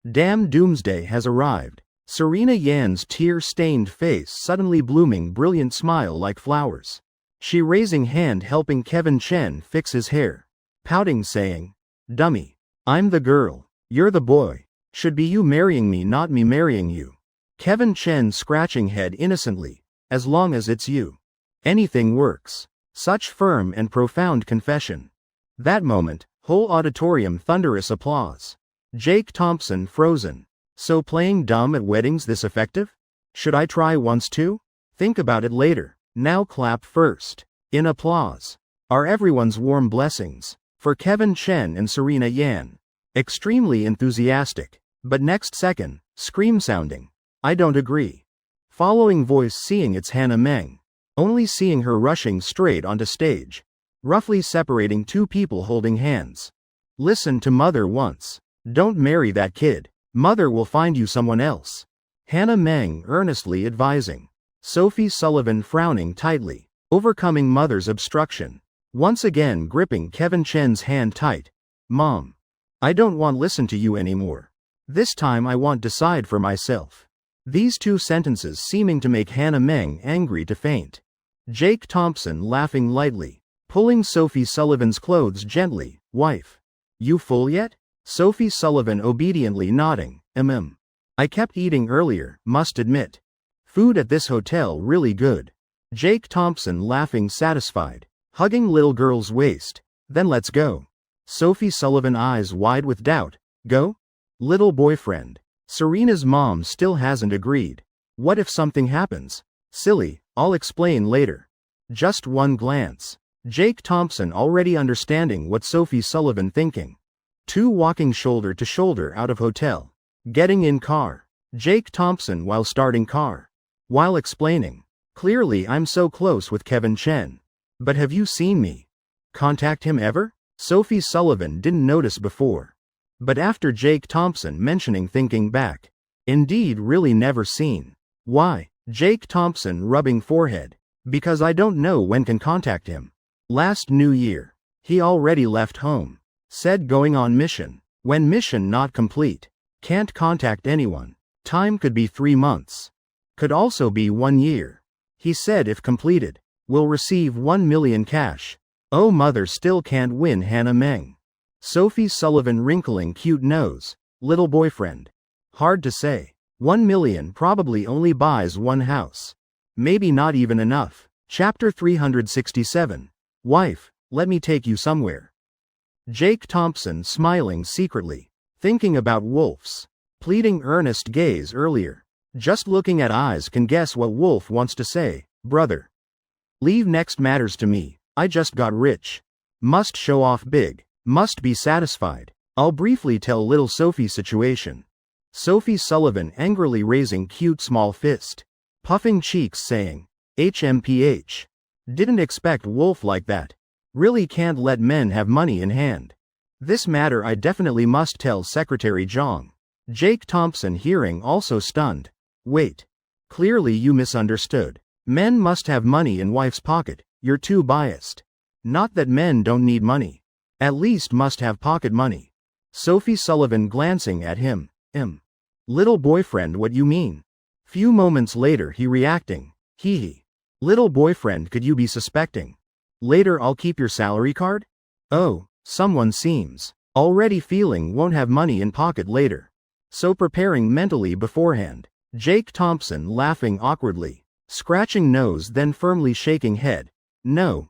Speaker 1: Damn doomsday has arrived. Serena Yan's tear-stained face suddenly blooming brilliant smile like flowers. She raising hand helping Kevin Chen fix his hair. Pouting saying, "Dummy. I'm the girl. You're the boy. Should be you marrying me not me marrying you." Kevin Chen scratching head innocently. As long as it's you. Anything works. Such firm and profound confession. That moment, whole auditorium thunderous applause. Jake Thompson frozen. So playing dumb at weddings this effective? Should I try once too? Think about it later. Now clap first. In applause. Are everyone's warm blessings. For Kevin Chen and Serena Yan. Extremely enthusiastic. But next second, scream sounding. I don't agree. Following voice seeing it's Hannah Meng. Only seeing her rushing straight onto stage. Roughly separating two people holding hands. Listen to mother once. Don't marry that kid. Mother will find you someone else. Hannah Meng earnestly advising. Sophie Sullivan frowning tightly. Overcoming mother's obstruction. Once again gripping Kevin Chen's hand tight. Mom. I don't want listen to you anymore. This time I want decide for myself. These two sentences seeming to make Hannah Meng angry to faint. Jake Thompson laughing lightly. Pulling Sophie Sullivan's clothes gently. Wife. You full yet? Sophie Sullivan obediently nodding. I kept eating earlier, must admit. Food at this hotel really good. Jake Thompson laughing satisfied. Hugging little girl's waist. Then let's go. Sophie Sullivan eyes wide with doubt. Go? Little boyfriend. Serena's mom still hasn't agreed. What if something happens? Silly, I'll explain later. Just one glance. Jake Thompson already understanding what Sophie Sullivan thinking. Two walking shoulder to shoulder out of hotel. Getting in car. Jake Thompson while starting car. While explaining. Clearly I'm so close with Kevin Chen. But have you seen me? Contact him ever? Sophie Sullivan didn't notice before. But after Jake Thompson mentioning thinking back. Indeed really never seen. Why? Jake Thompson rubbing forehead. Because I don't know when can contact him. Last New Year. He already left home. Said going on mission. When mission not complete. Can't contact anyone. Time could be 3 months. Could also be 1 year. He said if completed. Will receive 1 million cash. Oh mother still can't win Hannah Meng. Sophie Sullivan wrinkling cute nose. Little boyfriend. Hard to say. 1 million probably only buys one house. Maybe not even enough. Chapter 367. Wife, let me take you somewhere. Jake Thompson smiling secretly, thinking about Wolf's pleading earnest gaze earlier. Just looking at eyes can guess what Wolf wants to say. Brother. Leave next matters to me, I just got rich. Must show off big. Must be satisfied. I'll briefly tell little Sophie's situation. Sophie Sullivan angrily raising cute small fist. Puffing cheeks saying, HMPH. Didn't expect Wolf like that. Really can't let men have money in hand. This matter I definitely must tell Secretary Jong. Jake Thompson hearing also stunned. Wait. Clearly you misunderstood. Men must have money in wife's pocket, you're too biased. Not that men don't need money. At least must have pocket money. Sophie Sullivan glancing at him. Little boyfriend, what you mean? Few moments later he reacting. Hee hee. Little boyfriend, could you be suspecting? Later I'll keep your salary card? Oh, someone seems already feeling won't have money in pocket later. So preparing mentally beforehand. Jake Thompson laughing awkwardly. Scratching nose then firmly shaking head. No.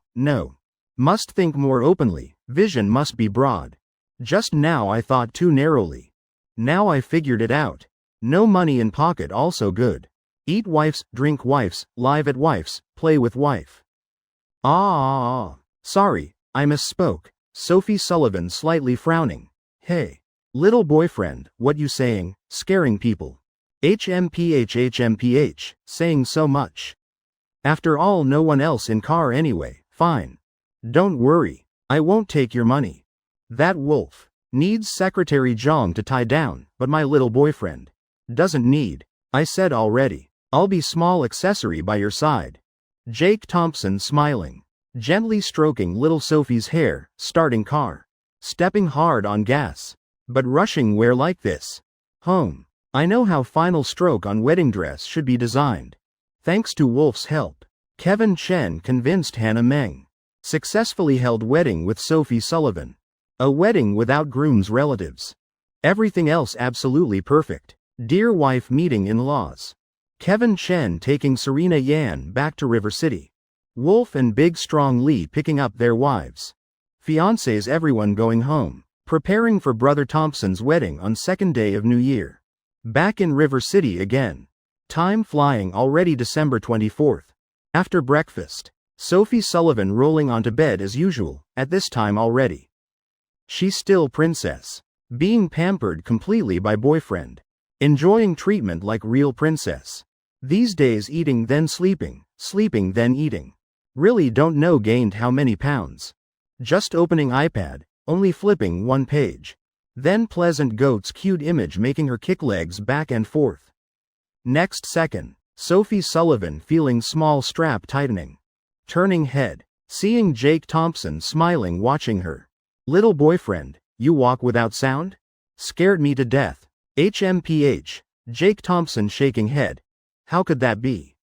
Speaker 1: Must think more openly, vision must be broad. Just now I thought too narrowly. Now I figured it out. No money in pocket also good. Eat wife's, drink wife's, live at wife's, play with wife. Sorry, I misspoke. Sophie Sullivan slightly frowning. Hey. Little boyfriend, what you saying, scaring people. HMPH, saying so much. After all no one else in car anyway, fine. Don't worry, I won't take your money. That Wolf needs Secretary Jong to tie down, but my little boyfriend doesn't need. I said already, I'll be small accessory by your side. Jake Thompson smiling, gently stroking little Sophie's hair, starting car. Stepping hard on gas. But rushing where like this? Home. I know how final stroke on wedding dress should be designed. Thanks to Wolf's help, Kevin Chen convinced Hannah Meng. Successfully held wedding with Sophie Sullivan. A wedding without groom's relatives. Everything else absolutely perfect. Dear wife meeting in-laws. Kevin Chen taking Serena Yan back to River City. Wolf and Big Strong Lee picking up their wives. Fiancés, everyone going home. Preparing for Brother Thompson's wedding on second day of New Year. Back in River City again. Time flying, already December 24th. After breakfast, Sophie Sullivan rolling onto bed as usual, at this time already. She's still princess. Being pampered completely by boyfriend. Enjoying treatment like real princess. These days eating then sleeping, sleeping then eating. Really don't know gained how many pounds. Just opening iPad, only flipping one page. Then pleasant goat's cute image making her kick legs back and forth. Next second, Sophie Sullivan feeling small strap tightening. Turning head, seeing Jake Thompson smiling watching her. Little boyfriend, you walk without sound? Scared me to death. HMPH, Jake Thompson shaking head. How could that be?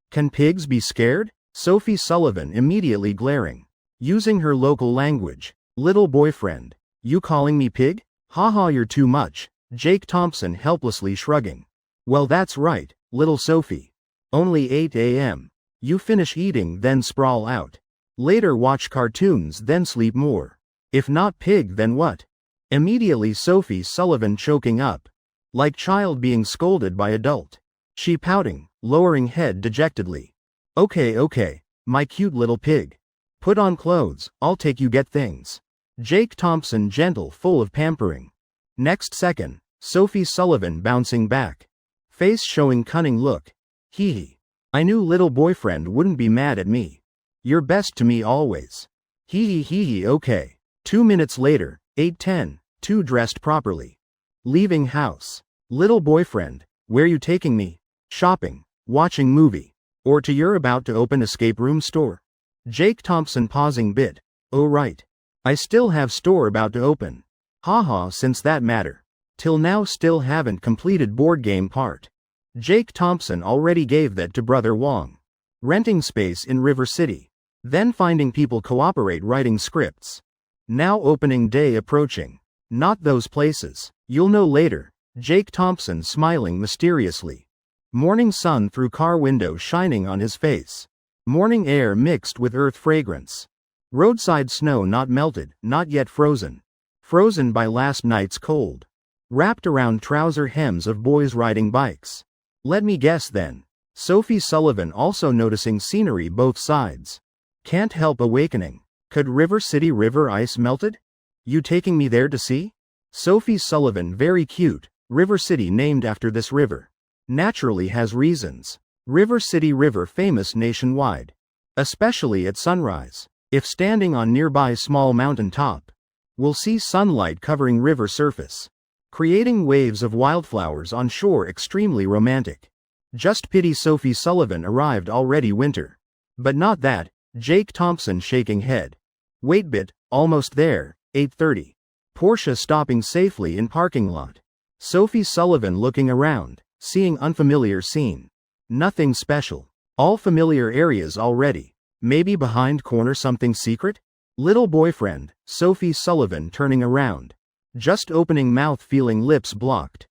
Speaker 1: Can pigs be scared? Sophie Sullivan immediately glaring. Using her local language. Little boyfriend, you calling me pig? Haha, you're too much. Jake Thompson helplessly shrugging. Well, that's right, little Sophie. Only 8 a.m. You finish eating then sprawl out. Later watch cartoons then sleep more. If not pig then what? Immediately Sophie Sullivan choking up. Like child being scolded by adult. She pouting, lowering head dejectedly. Okay, my cute little pig. Put on clothes, I'll take you get things. Jake Thompson gentle full of pampering. Next second, Sophie Sullivan bouncing back. Face showing cunning look. Hee hee. I knew little boyfriend wouldn't be mad at me. You're best to me always. Hee hee, okay. 2 minutes later, 8:10, two dressed properly. Leaving house. Little boyfriend, where you taking me? Shopping, watching movie. Or to you're about to open escape room store? Jake Thompson pausing bit. Oh right. I still have store about to open. Haha, since that matter. Till now still haven't completed board game part. Jake Thompson already gave that to brother Wong. Renting space in River City. Then finding people cooperate writing scripts. Now opening day approaching. Not those places. You'll know later. Jake Thompson smiling mysteriously. Morning sun through car window shining on his face. Morning air mixed with earth fragrance. Roadside snow not melted, not yet frozen. Frozen by last night's cold. Wrapped around trouser hems of boys riding bikes. Let me guess then. Sophie Sullivan also noticing scenery both sides. Can't help awakening. Could River City river ice melted? You taking me there to see? Sophie Sullivan very cute. River City named after this river. Naturally has reasons. River City river famous nationwide. Especially at sunrise. If standing on nearby small mountain top, we'll see sunlight covering river surface. Creating waves of wildflowers on shore extremely romantic. Just pity Sophie Sullivan arrived already winter. But not that, Jake Thompson shaking head. Wait bit, almost there, 8:30. Porsche stopping safely in parking lot. Sophie Sullivan looking around, seeing unfamiliar scene. Nothing special. All familiar areas already. Maybe behind corner something secret? Little boyfriend, Sophie Sullivan turning around. Just opening mouth feeling lips blocked.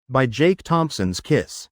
Speaker 1: By Jake Thompson's kiss.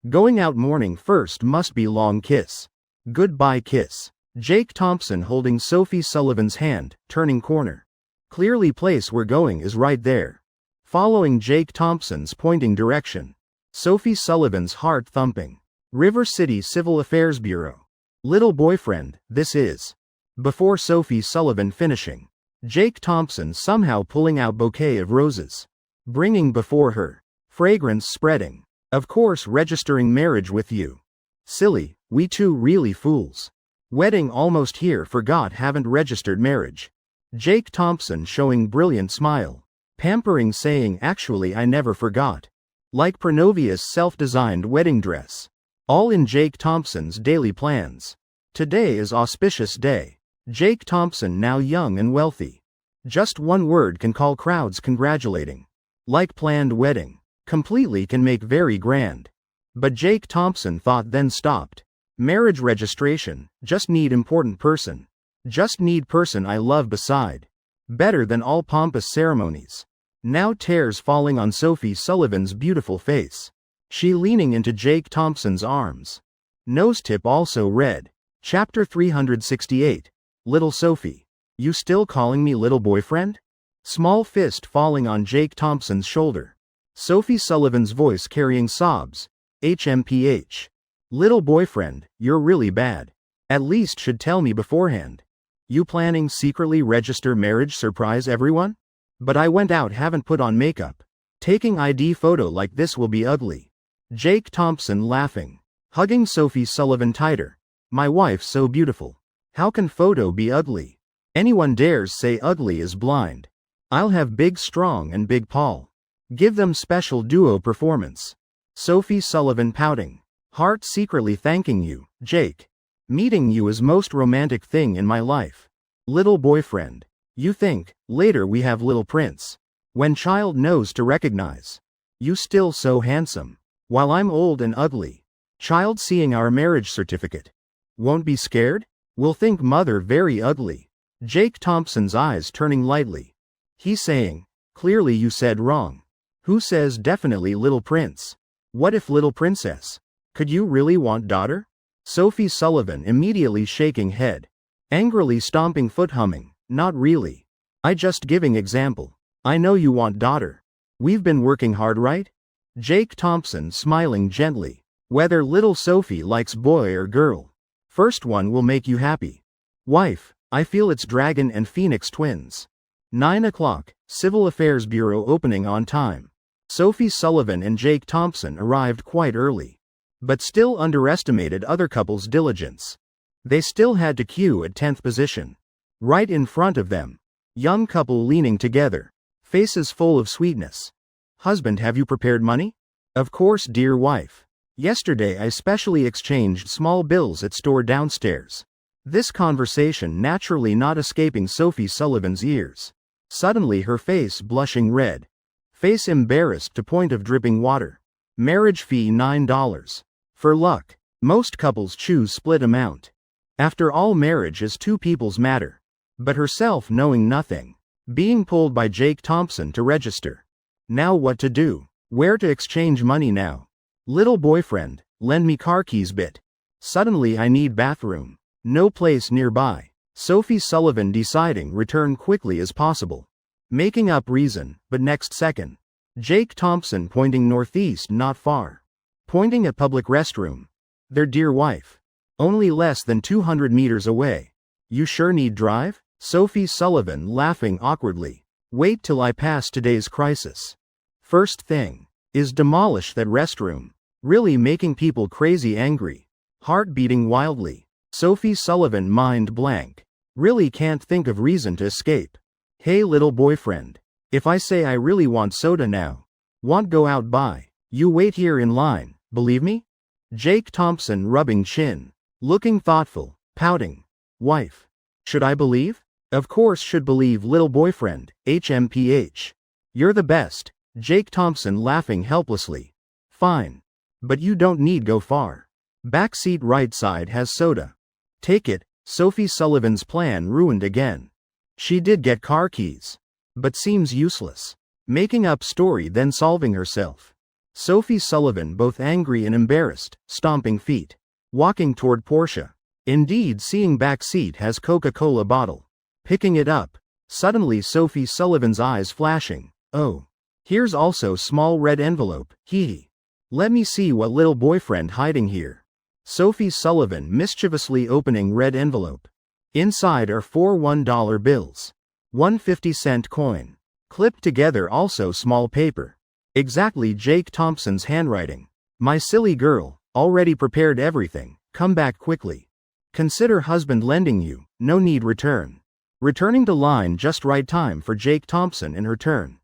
Speaker 1: Going out morning first must be long kiss. Goodbye kiss. Jake Thompson holding Sophie Sullivan's hand, turning corner. Clearly place we're going is right there. Following Jake Thompson's pointing direction. Sophie Sullivan's heart thumping. River City Civil Affairs Bureau. Little boyfriend, this is. Before Sophie Sullivan finishing. Jake Thompson somehow pulling out bouquet of roses. Bringing before her. Fragrance spreading. Of course registering marriage with you. Silly, we two really fools. Wedding almost here forgot haven't registered marriage. Jake Thompson showing brilliant smile. Pampering saying actually I never forgot. Like Pranovia's self-designed wedding dress. All in Jake Thompson's daily plans. Today is auspicious day. Jake Thompson now young and wealthy. Just one word can call crowds congratulating. Like planned wedding. Completely can make very grand. But Jake Thompson thought then stopped. Marriage registration, just need important person. Just need person I love beside. Better than all pompous ceremonies. Now tears falling on Sophie Sullivan's beautiful face. She leaning into Jake Thompson's arms. Nose tip also red. Chapter 368. Little Sophie. You still calling me little boyfriend? Small fist falling on Jake Thompson's shoulder. Sophie Sullivan's voice carrying sobs. HMPH. Little boyfriend, you're really bad. At least should tell me beforehand. You planning secretly register marriage surprise everyone? But I went out haven't put on makeup. Taking ID photo like this will be ugly. Jake Thompson laughing. Hugging Sophie Sullivan tighter. My wife so beautiful. How can photo be ugly? Anyone dares say ugly is blind. I'll have big strong and big Paul. Give them special duo performance. Sophie Sullivan pouting. Heart secretly thanking you, Jake. Meeting you is most romantic thing in my life. Little boyfriend. You think, later we have little prince. When child knows to recognize. You still so handsome. While I'm old and ugly. Child seeing our marriage certificate. Won't be scared? Will think mother very ugly. Jake Thompson's eyes turning lightly. He saying, clearly you said wrong. Who says definitely little prince? What if little princess? Could you really want daughter? Sophie Sullivan immediately shaking head. Angrily stomping foot humming, not really. I just giving example. I know you want daughter. We've been working hard right? Jake Thompson smiling gently. Whether little Sophie likes boy or girl. First one will make you happy. Wife, I feel it's Dragon and Phoenix twins. 9 o'clock, Civil Affairs Bureau opening on time. Sophie Sullivan and Jake Thompson arrived quite early. But still underestimated other couples' diligence. They still had to queue at 10th position. Right in front of them. Young couple leaning together. Faces full of sweetness. Husband, have you prepared money? Of course, dear wife. Yesterday I specially exchanged small bills at store downstairs. This conversation naturally not escaping Sophie Sullivan's ears. Suddenly her face blushing red. Face embarrassed to point of dripping water. Marriage fee $9. For luck. Most couples choose split amount. After all, marriage is two people's matter. But herself knowing nothing. Being pulled by Jake Thompson to register. Now what to do? Where to exchange money now? Little boyfriend, lend me car keys bit. Suddenly I need bathroom. No place nearby. Sophie Sullivan deciding return quickly as possible. Making up reason, but next second. Jake Thompson pointing northeast not far. Pointing at public restroom. Their dear wife. Only less than 200 meters away. You sure need drive? Sophie Sullivan laughing awkwardly. Wait till I pass today's crisis. First thing. Is demolish that restroom. Really making people crazy angry. Heart beating wildly. Sophie Sullivan mind blank. Really can't think of reason to escape. Hey little boyfriend. If I say I really want soda now. Want go out buy. You wait here in line, believe me? Jake Thompson rubbing chin. Looking thoughtful, pouting. Wife. Should I believe? Of course should believe little boyfriend, HMPH. You're the best. Jake Thompson laughing helplessly. Fine. But you don't need go far. Backseat right side has soda. Take it. Sophie Sullivan's plan ruined again. She did get car keys. But seems useless. Making up story then solving herself. Sophie Sullivan both angry and embarrassed, stomping feet. Walking toward Porsche. Indeed seeing back seat has Coca-Cola bottle. Picking it up. Suddenly Sophie Sullivan's eyes flashing. Oh. Here's also small red envelope, hee. Let me see what little boyfriend hiding here. Sophie Sullivan mischievously opening red envelope. Inside are 4 $1 bills. 1 50-cent coin. Clipped together also small paper. Exactly Jake Thompson's handwriting. My silly girl, already prepared everything, come back quickly. Consider husband lending you, no need return. Returning to line just right time for Jake Thompson in her turn.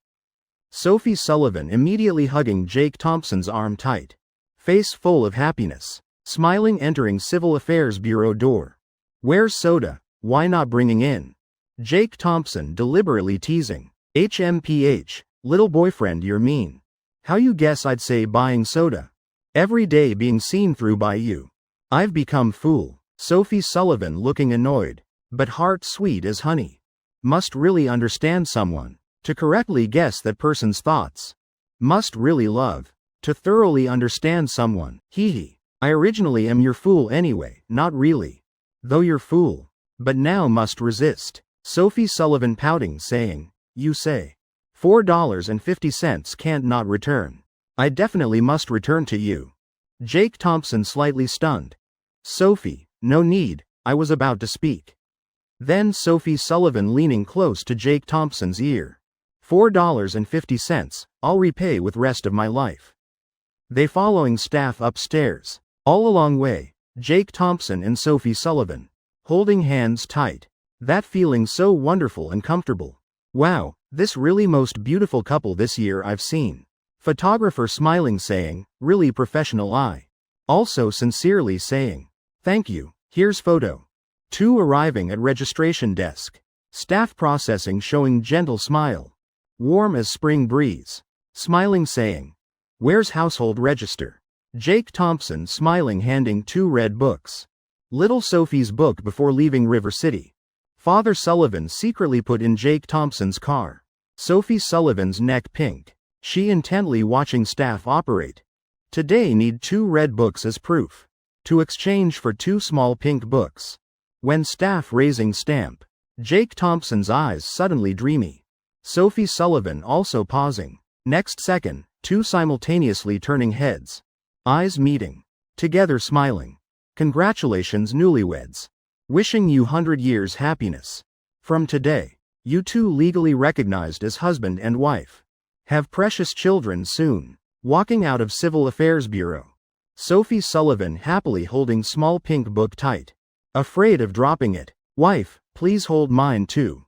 Speaker 1: Sophie Sullivan immediately hugging Jake Thompson's arm tight. Face full of happiness. Smiling entering Civil Affairs Bureau door. Where's soda? Why not bringing in? Jake Thompson deliberately teasing. HMPH, little boyfriend you're mean. How you guess I'd say buying soda? Every day being seen through by you. I've become fool. Sophie Sullivan looking annoyed. But heart sweet as honey. Must really understand someone. To correctly guess that person's thoughts. Must really love. To thoroughly understand someone. Hee. I originally am your fool anyway, not really. Though your fool. But now must resist. Sophie Sullivan pouting saying, you say. $4.50 can't not return. I definitely must return to you. Jake Thompson slightly stunned. Sophie, no need, I was about to speak. Then Sophie Sullivan leaning close to Jake Thompson's ear. $4.50, I'll repay with rest of my life. They following staff upstairs. All along way, Jake Thompson and Sophie Sullivan. Holding hands tight. That feeling so wonderful and comfortable. Wow, this really most beautiful couple this year I've seen. Photographer smiling saying, really professional eye. Also sincerely saying, thank you, here's photo. Two arriving at registration desk. Staff processing showing gentle smile. Warm as spring breeze. Smiling saying, where's household register? Jake Thompson smiling handing 2 red books. Little Sophie's book before leaving River City. Father Sullivan secretly put in Jake Thompson's car. Sophie Sullivan's neck pink. She intently watching staff operate. Today need 2 red books as proof. To exchange for 2 small pink books. When staff raising stamp. Jake Thompson's eyes suddenly dreamy. Sophie Sullivan also pausing. Next second, 2 simultaneously turning heads. Eyes meeting. Together smiling. Congratulations newlyweds. Wishing you 100 years happiness. From today, you 2 legally recognized as husband and wife. Have precious children soon. Walking out of Civil Affairs Bureau. Sophie Sullivan happily holding small pink book tight. Afraid of dropping it. Wife, please hold mine too.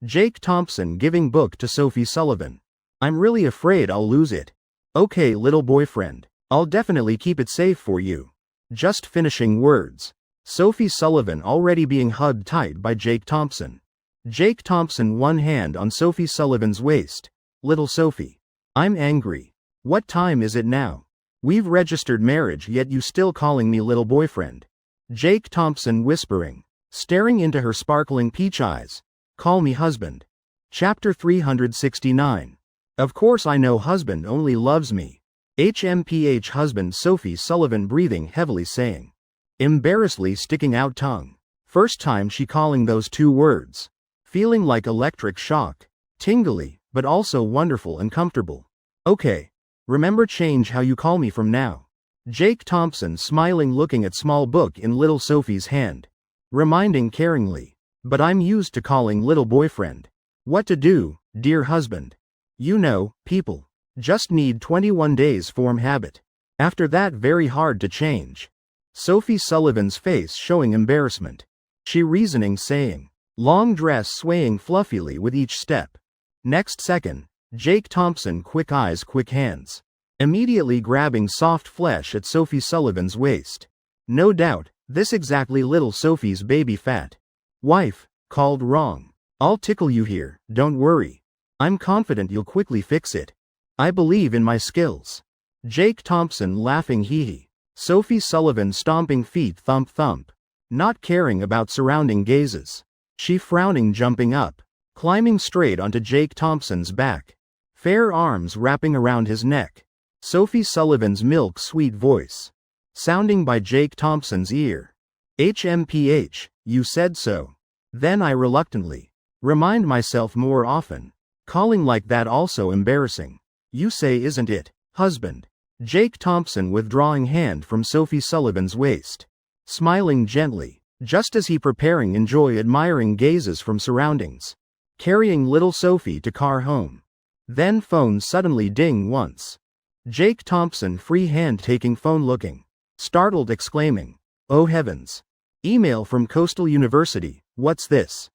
Speaker 1: Jake Thompson giving book to Sophie Sullivan. I'm really afraid I'll lose it. Okay little boyfriend, I'll definitely keep it safe for you. Just finishing words. Sophie Sullivan already being hugged tight by Jake Thompson. Jake Thompson one hand on Sophie Sullivan's waist. Little Sophie. I'm angry. What time is it now? We've registered marriage yet you still calling me little boyfriend. Jake Thompson whispering. Staring into her sparkling peach eyes. Call me husband. Chapter 369. Of course I know husband only loves me. HMPH husband Sophie Sullivan breathing heavily saying. Embarrassedly sticking out tongue. First time she calling those two words. Feeling like electric shock. Tingly, but also wonderful and comfortable. Okay. Remember change how you call me from now. Jake Thompson smiling looking at small book in little Sophie's hand. Reminding caringly. But I'm used to calling little boyfriend. What to do, dear husband? You know, people. Just need 21 days form habit. After that very hard to change. Sophie Sullivan's face showing embarrassment. She reasoning saying. Long dress swaying fluffily with each step. Next second, Jake Thompson quick eyes quick hands. Immediately grabbing soft flesh at Sophie Sullivan's waist. No doubt, this exactly little Sophie's baby fat. Wife, called wrong. I'll tickle you here, don't worry. I'm confident you'll quickly fix it. I believe in my skills. Jake Thompson laughing hee-hee. Sophie Sullivan stomping feet thump thump. Not caring about surrounding gazes. She frowning jumping up. Climbing straight onto Jake Thompson's back. Fair arms wrapping around his neck. Sophie Sullivan's milk-sweet voice. Sounding by Jake Thompson's ear. HMPH, you said so. Then I reluctantly. Remind myself more often. Calling like that also embarrassing. You say isn't it, husband? Jake Thompson withdrawing hand from Sophie Sullivan's waist. Smiling gently, just as he preparing enjoy admiring gazes from surroundings. Carrying little Sophie to car home. Then phone suddenly ding once. Jake Thompson free hand taking phone looking. Startled exclaiming. Oh heavens. Email from Coastal University, what's this?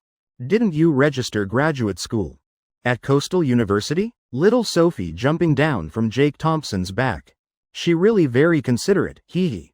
Speaker 1: Didn't you register graduate school? At Coastal University? Little Sophie jumping down from Jake Thompson's back. She really very considerate, hee-hee.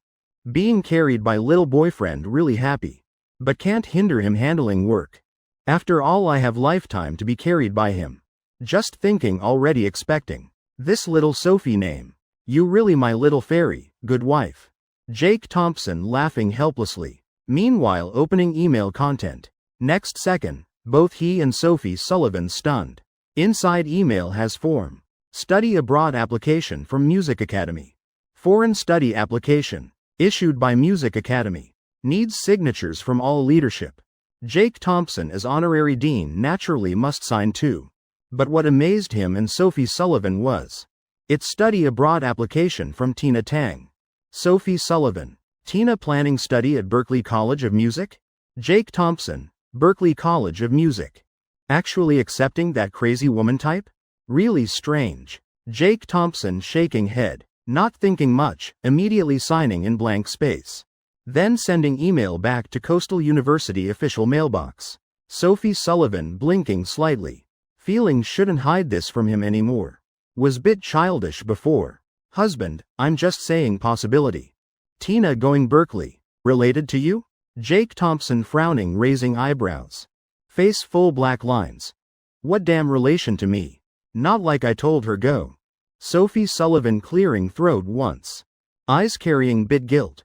Speaker 1: Being carried by little boyfriend really happy. But can't hinder him handling work. After all I have lifetime to be carried by him. Just thinking already expecting. This little Sophie name. You really my little fairy, good wife. Jake Thompson laughing helplessly. Meanwhile opening email content. Next second, both he and Sophie Sullivan stunned. Inside email has form. Study abroad application from Music Academy. Foreign study application. Issued by Music Academy. Needs signatures from all leadership. Jake Thompson as honorary dean naturally must sign too. But what amazed him and Sophie Sullivan was. It's study abroad application from Tina Tang. Sophie Sullivan. Tina planning study at Berklee College of Music? Jake Thompson. Berklee College of Music. Actually accepting that crazy woman type? Really strange. Jake Thompson shaking head, not thinking much, immediately signing in blank space. Then sending email back to Coastal University official mailbox. Sophie Sullivan blinking slightly. Feeling shouldn't hide this from him anymore. Was bit childish before. Husband, I'm just saying possibility. Tina going Berklee. Related to you? Jake Thompson frowning raising eyebrows. Face full black lines. What damn relation to me? Not like I told her go. Sophie Sullivan clearing throat once. Eyes carrying bit guilt.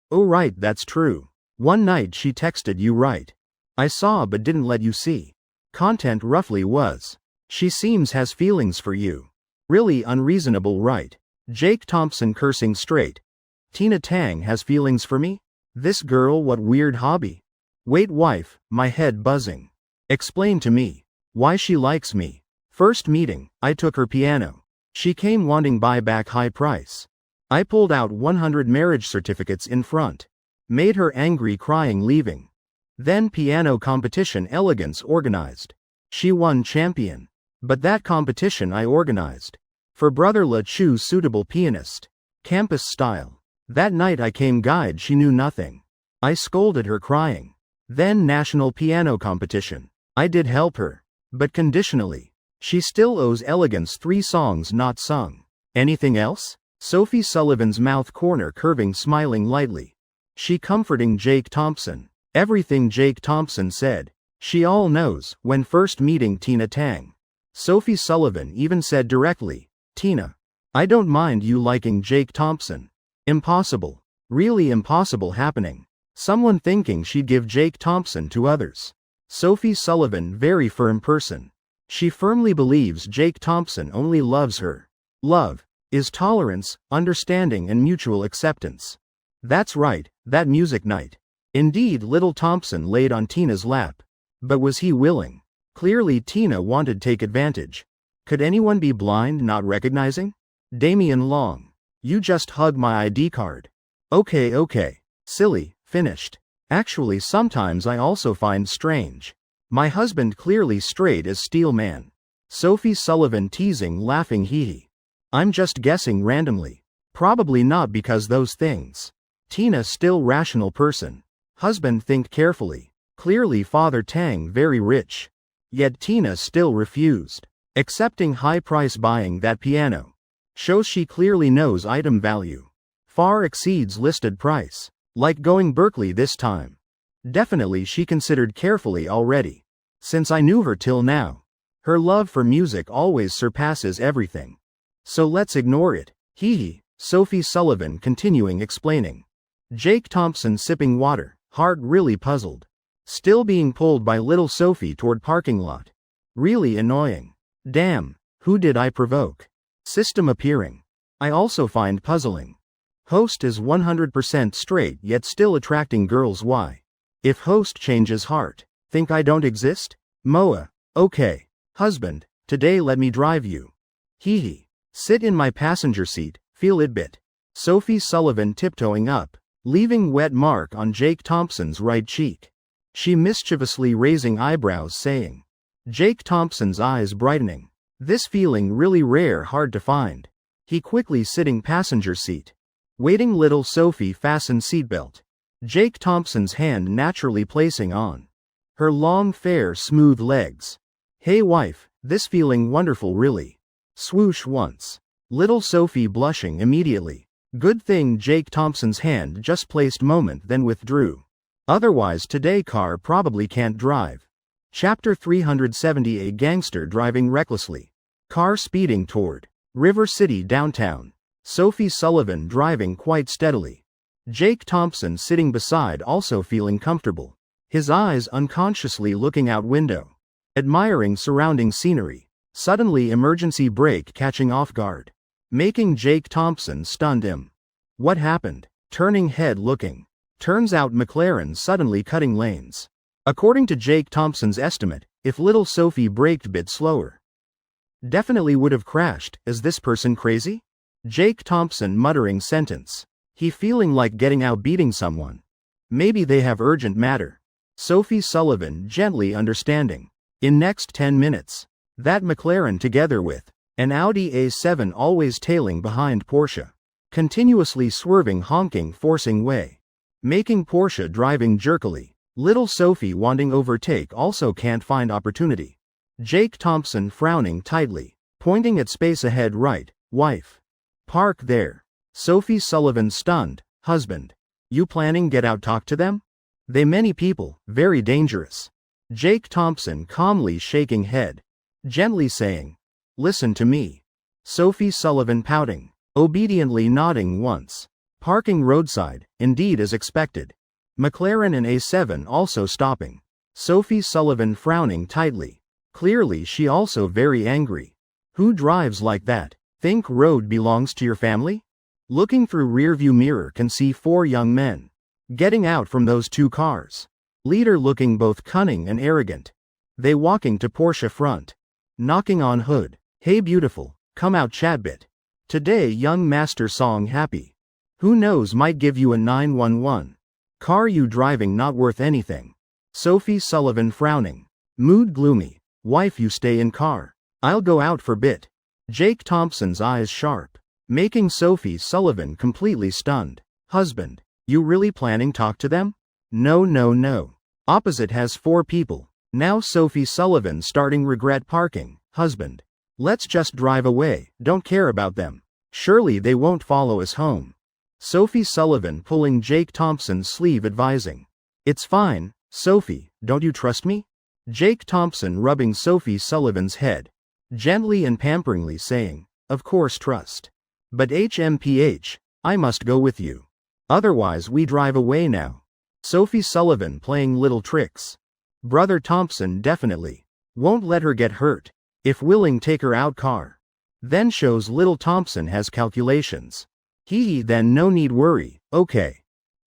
Speaker 1: Oh right that's true. One night she texted you right. I saw but didn't let you see. Content roughly was. She seems has feelings for you. Really unreasonable right? Jake Thompson cursing straight. Tina Tang has feelings for me? This girl what weird hobby? Wait wife, my head buzzing. Explain to me. Why she likes me. First meeting, I took her piano. She came wanting buy back high price. I pulled out 100 marriage certificates in front. Made her angry crying leaving. Then piano competition elegance organized. She won champion. But that competition I organized. For brother La choose suitable pianist. Campus style. That night I came guide she knew nothing. I scolded her crying. Then national piano competition. I did help her. But conditionally. She still owes elegance 3 songs not sung. Anything else? Sophie Sullivan's mouth corner curving smiling lightly. She comforting Jake Thompson. Everything Jake Thompson said. She all knows when first meeting Tina Tang. Sophie Sullivan even said directly, Tina. I don't mind you liking Jake Thompson. Impossible. Really impossible happening. Someone thinking she'd give Jake Thompson to others. Sophie Sullivan very firm person. She firmly believes Jake Thompson only loves her. Love. is tolerance, understanding and mutual acceptance. That's right, that music night. Indeed, little Thompson laid on Tina's lap. But was he willing? Clearly Tina wanted to take advantage. Could anyone be blind not recognizing? Damien Long. You just hug my ID card. Okay. Silly, finished. Actually sometimes I also find strange. My husband clearly straight as steel man. Sophie Sullivan teasing laughing hee. I'm just guessing randomly. Probably not because those things. Tina still rational person. Husband think carefully. Clearly Father Tang very rich. Yet Tina still refused. Accepting high price buying that piano. Shows she clearly knows item value. Far exceeds listed price. Like going Berkeley this time. Definitely she considered carefully already. Since I knew her till now. Her love for music always surpasses everything. So let's ignore it. Hee. Sophie Sullivan continuing explaining. Jake Thompson sipping water, heart really puzzled. Still being pulled by little Sophie toward parking lot. Really annoying. Damn, who did I provoke? System appearing. I also find puzzling. Host is 100% straight yet still attracting girls. Why? If host changes heart, think I don't exist? Moa, okay. Husband, today let me drive you. Hee. Sit in my passenger seat, feel it bit. Sophie Sullivan tiptoeing up, leaving wet mark on Jake Thompson's right cheek. She mischievously raising eyebrows saying. Jake Thompson's eyes brightening. This feeling really rare, hard to find. He quickly sitting passenger seat. Waiting little Sophie fasten seatbelt. Jake Thompson's hand naturally placing on her long fair smooth legs. Hey wife, this feeling wonderful really. Swoosh once. Little Sophie blushing immediately. Good thing Jake Thompson's hand just placed moment then withdrew. Otherwise today car probably can't drive. Chapter 370. A gangster driving recklessly. Car speeding toward River City downtown. Sophie Sullivan driving quite steadily. Jake Thompson sitting beside also feeling comfortable. His eyes unconsciously looking out window. Admiring surrounding scenery. Suddenly emergency brake catching off guard. Making Jake Thompson stunned him. What happened? Turning head looking. Turns out McLaren suddenly cutting lanes. According to Jake Thompson's estimate, if little Sophie braked bit slower, definitely would have crashed. Is this person crazy? Jake Thompson muttering sentence. He feeling like getting out beating someone. Maybe they have urgent matter. Sophie Sullivan gently understanding. In next 10 minutes. That McLaren together with an Audi A7 always tailing behind Porsche. Continuously swerving honking forcing way. Making Porsche driving jerkily. Little Sophie wanting overtake also can't find opportunity. Jake Thompson frowning tightly. Pointing at space ahead right, wife. Park there. Sophie Sullivan stunned, husband. You planning get out talk to them? They many people, very dangerous. Jake Thompson calmly shaking head. Gently saying. Listen to me. Sophie Sullivan pouting. Obediently nodding once. Parking roadside, indeed as expected. McLaren and A7 also stopping. Sophie Sullivan frowning tightly. Clearly she also very angry. Who drives like that? Think road belongs to your family? Looking through rearview mirror can see 4 young men. Getting out from those 2 cars. Leader looking both cunning and arrogant. They walking to Porsche front. Knocking on hood. Hey beautiful, come out chat bit. Today young master song happy. Who knows might give you a 911. Car you driving not worth anything. Sophie Sullivan frowning. Mood gloomy. Wife you stay in car. I'll go out for bit. Jake Thompson's eyes sharp. Making Sophie Sullivan completely stunned. Husband, you really planning talk to them? No. Opposite has 4 people. Now Sophie Sullivan starting regret parking. Husband. Let's just drive away, don't care about them. Surely they won't follow us home. Sophie Sullivan pulling Jake Thompson's sleeve advising. It's fine, Sophie, don't you trust me? Jake Thompson rubbing Sophie Sullivan's head. Gently and pamperingly saying, of course trust. But HMPH, I must go with you. Otherwise we drive away now. Sophie Sullivan playing little tricks. Brother Thompson definitely won't let her get hurt. If willing take her out car. Then shows little Thompson has calculations. Then no need worry, okay.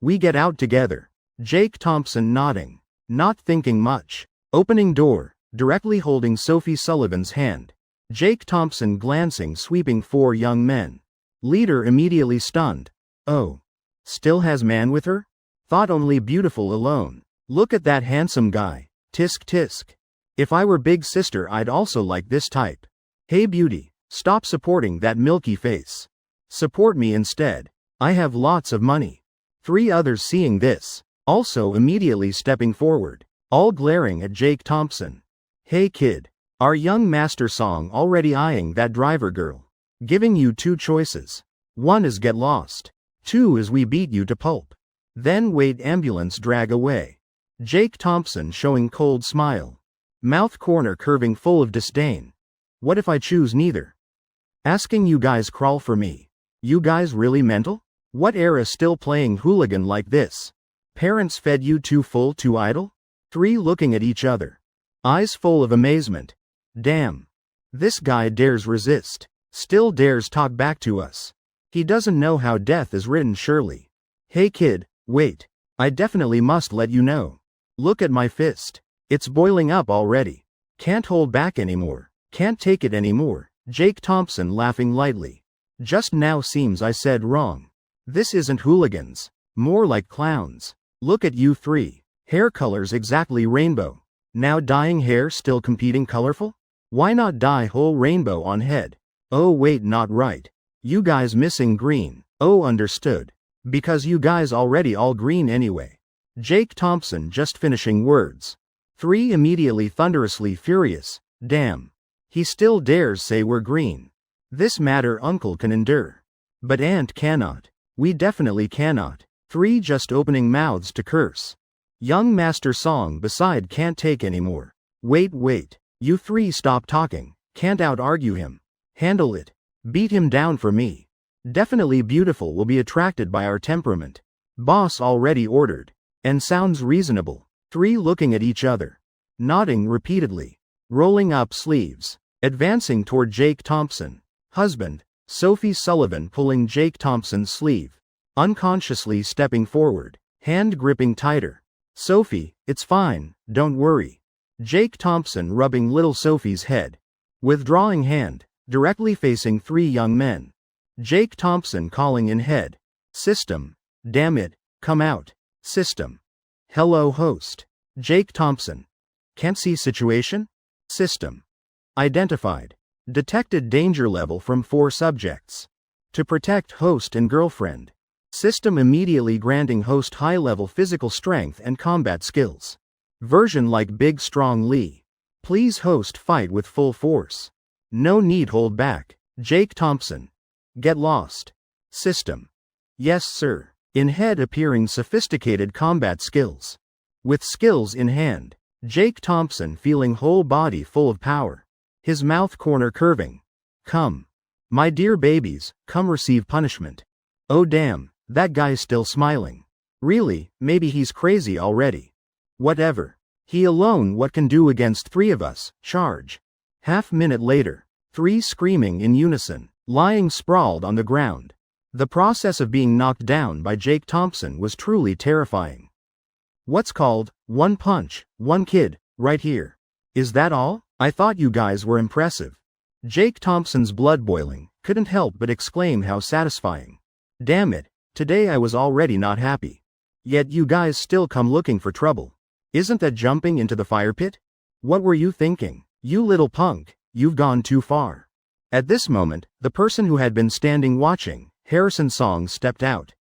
Speaker 1: We get out together. Jake Thompson nodding. Not thinking much. Opening door, directly holding Sophie Sullivan's hand. Jake Thompson glancing sweeping 4 young men. Leader immediately stunned. Oh. Still has man with her? Thought only beautiful alone. Look at that handsome guy. Tisk tisk. If I were big sister I'd also like this type. Hey beauty, stop supporting that milky face. Support me instead. I have lots of money. 3 others seeing this, also immediately stepping forward, all glaring at Jake Thompson. Hey kid. Our young master song already eyeing that driver girl. Giving you 2 choices. 1 is get lost. 2 is we beat you to pulp. Then wait ambulance drag away. Jake Thompson showing cold smile. Mouth corner curving full of disdain. What if I choose neither? Asking you guys crawl for me. You guys really mental? What era still playing hooligan like this? Parents fed you too full too idle? 3 looking at each other. Eyes full of amazement. Damn. This guy dares resist. Still dares talk back to us. He doesn't know how death is written surely. Hey kid, wait. I definitely must let you know. Look at my fist. It's boiling up already. Can't hold back anymore. Can't take it anymore. Jake Thompson laughing lightly. Just now seems I said wrong. This isn't hooligans. More like clowns. Look at you 3. Hair colors exactly rainbow. Now dyeing hair still competing colorful? Why not dye whole rainbow on head? Oh wait, not right. You guys missing green. Oh understood. Because you guys already all green anyway. Jake Thompson just finishing words. 3 immediately thunderously furious. Damn. He still dares say we're green. This matter uncle can endure. But aunt cannot. We definitely cannot. 3 just opening mouths to curse. Young master song beside can't take anymore. Wait. You 3 stop talking. Can't out-argue him. Handle it. Beat him down for me. Definitely beautiful will be attracted by our temperament. Boss already ordered. And sounds reasonable. 3 looking at each other. Nodding repeatedly. Rolling up sleeves. Advancing toward Jake Thompson. Husband, Sophie Sullivan pulling Jake Thompson's sleeve. Unconsciously stepping forward. Hand gripping tighter. Sophie, it's fine, don't worry. Jake Thompson rubbing little Sophie's head. Withdrawing hand, directly facing 3 young men. Jake Thompson calling in head. System. Damn it, come out. System. Hello host. Jake Thompson. Can't see situation? System. Identified. Detected danger level from 4 subjects. To protect host and girlfriend. System immediately granting host high-level physical strength and combat skills. Version like Big Strong Lee. Please host fight with full force. No need hold back. Jake Thompson. Get lost. System. Yes sir. In head appearing sophisticated combat skills. With skills in hand. Jake Thompson feeling whole body full of power. His mouth corner curving. Come. My dear babies, come receive punishment. Oh damn, that guy's still smiling. Really, maybe he's crazy already. Whatever. He alone what can do against 3 of us, charge. Half-minute later. 3 screaming in unison, lying sprawled on the ground. The process of being knocked down by Jake Thompson was truly terrifying. What's called, 1 punch, 1 kid, right here. Is that all? I thought you guys were impressive. Jake Thompson's blood boiling, couldn't help but exclaim how satisfying. Damn it, today I was already not happy. Yet you guys still come looking for trouble. Isn't that jumping into the fire pit? What were you thinking? You little punk, you've gone too far. At this moment, the person who had been standing watching, Harrison Song stepped out.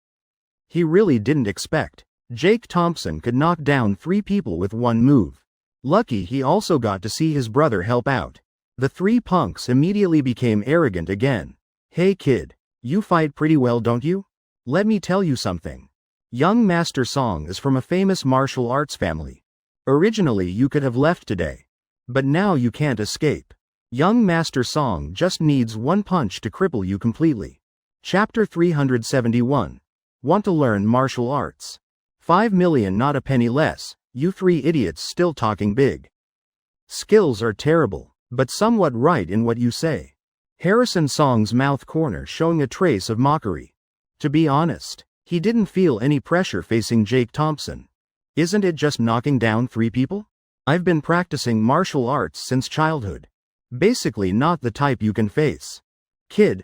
Speaker 1: He really didn't expect Jake Thompson could knock down 3 people with 1 move. Lucky he also got to see his brother help out. The 3 punks immediately became arrogant again. Hey kid, you fight pretty well don't you? Let me tell you something. Young Master Song is from a famous martial arts family. Originally you could have left today. But now you can't escape. Young Master Song just needs 1 punch to cripple you completely. Chapter 371. Want to learn martial arts? 5 million not a penny less, you 3 idiots still talking big. Skills are terrible, but somewhat right in what you say. Harrison Song's mouth corner showing a trace of mockery. To be honest, he didn't feel any pressure facing Jake Thompson. Isn't it just knocking down 3 people? I've been practicing martial arts since childhood. Basically not the type you can face. Kid,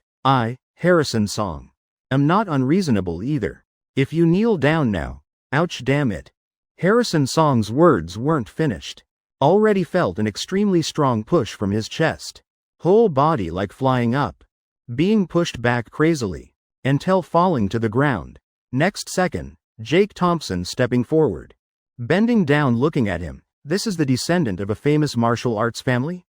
Speaker 1: Harrison Song, am not unreasonable either. If you kneel down now, ouch damn it. Harrison Song's words weren't finished. Already felt an extremely strong push from his chest. Whole body like flying up. Being pushed back crazily. Until falling to the ground. Next second, Jake Thompson stepping forward. Bending down looking at him. This is the descendant of a famous martial arts family?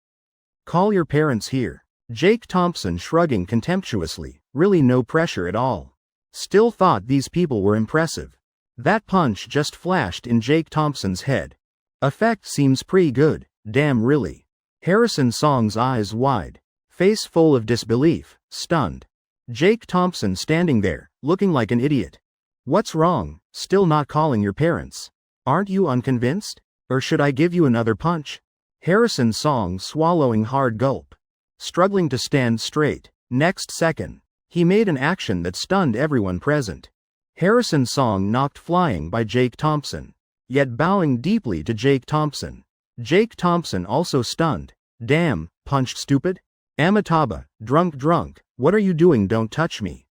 Speaker 1: Call your parents here. Jake Thompson shrugging contemptuously, really no pressure at all. Still thought these people were impressive. That punch just flashed in Jake Thompson's head. Effect seems pretty good, damn really. Harrison Song's eyes wide. Face full of disbelief, stunned. Jake Thompson standing there, looking like an idiot. What's wrong, still not calling your parents? Aren't you unconvinced? Or should I give you another punch? Harrison Song swallowing hard gulp. Struggling to stand straight. Next second, he made an action that stunned everyone present. Harrison Song knocked flying by Jake Thompson. Yet bowing deeply to Jake Thompson. Jake Thompson also stunned. Damn, punched stupid? Amitabha, drunk, what are you doing, don't touch me.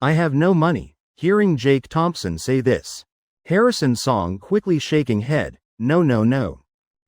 Speaker 1: I have no money. Hearing Jake Thompson say this. Harrison Song quickly shaking head. No.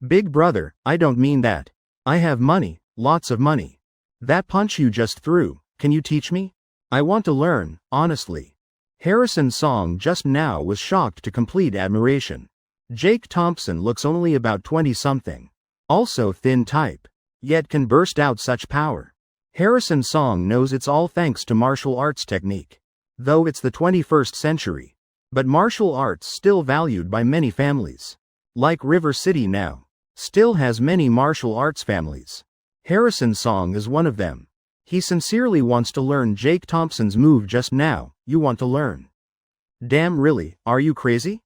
Speaker 1: Big brother, I don't mean that. I have money, lots of money. That punch you just threw, can you teach me? I want to learn, honestly. Harrison Song just now was shocked to complete admiration. Jake Thompson looks only about 20-something. Also thin type. Yet can burst out such power. Harrison Song knows it's all thanks to martial arts technique. Though it's the 21st century. But martial arts still valued by many families. Like River City now. Still has many martial arts families. Harrison Song is one of them. He sincerely wants to learn Jake Thompson's move just now. You want to learn? Damn really, are you crazy?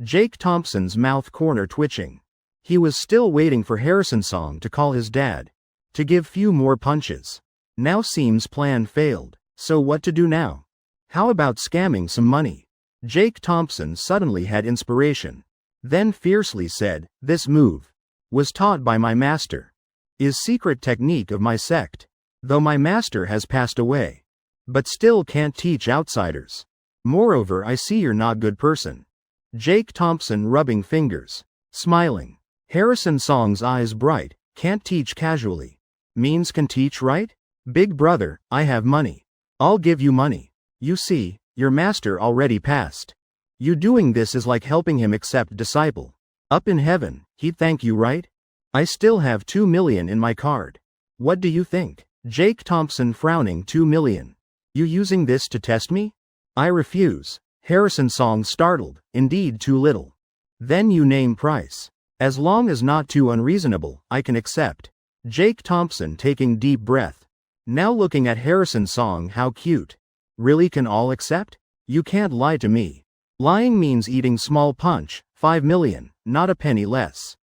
Speaker 1: Jake Thompson's mouth corner twitching. He was still waiting for Harrison Song to call his dad. To give few more punches. Now seems plan failed. So what to do now? How about scamming some money? Jake Thompson suddenly had inspiration. Then fiercely said, this move was taught by my master. Is secret technique of my sect. Though my master has passed away. But still can't teach outsiders. Moreover, I see you're not good person. Jake Thompson rubbing fingers. Smiling. Harrison Song's eyes bright. Can't teach casually. Means can teach right? Big brother, I have money. I'll give you money. You see, your master already passed. You doing this is like helping him accept disciple. Up in heaven, he'd thank you right? I still have 2 million in my card. What do you think? Jake Thompson frowning. 2 million. You using this to test me? I refuse. Harrison Song startled. Indeed too little. Then you name price. As long as not too unreasonable, I can accept. Jake Thompson taking deep breath. Now looking at Harrison Song. How cute. Really can all accept? You can't lie to me. Lying means eating small punch. 5 million, not a penny less.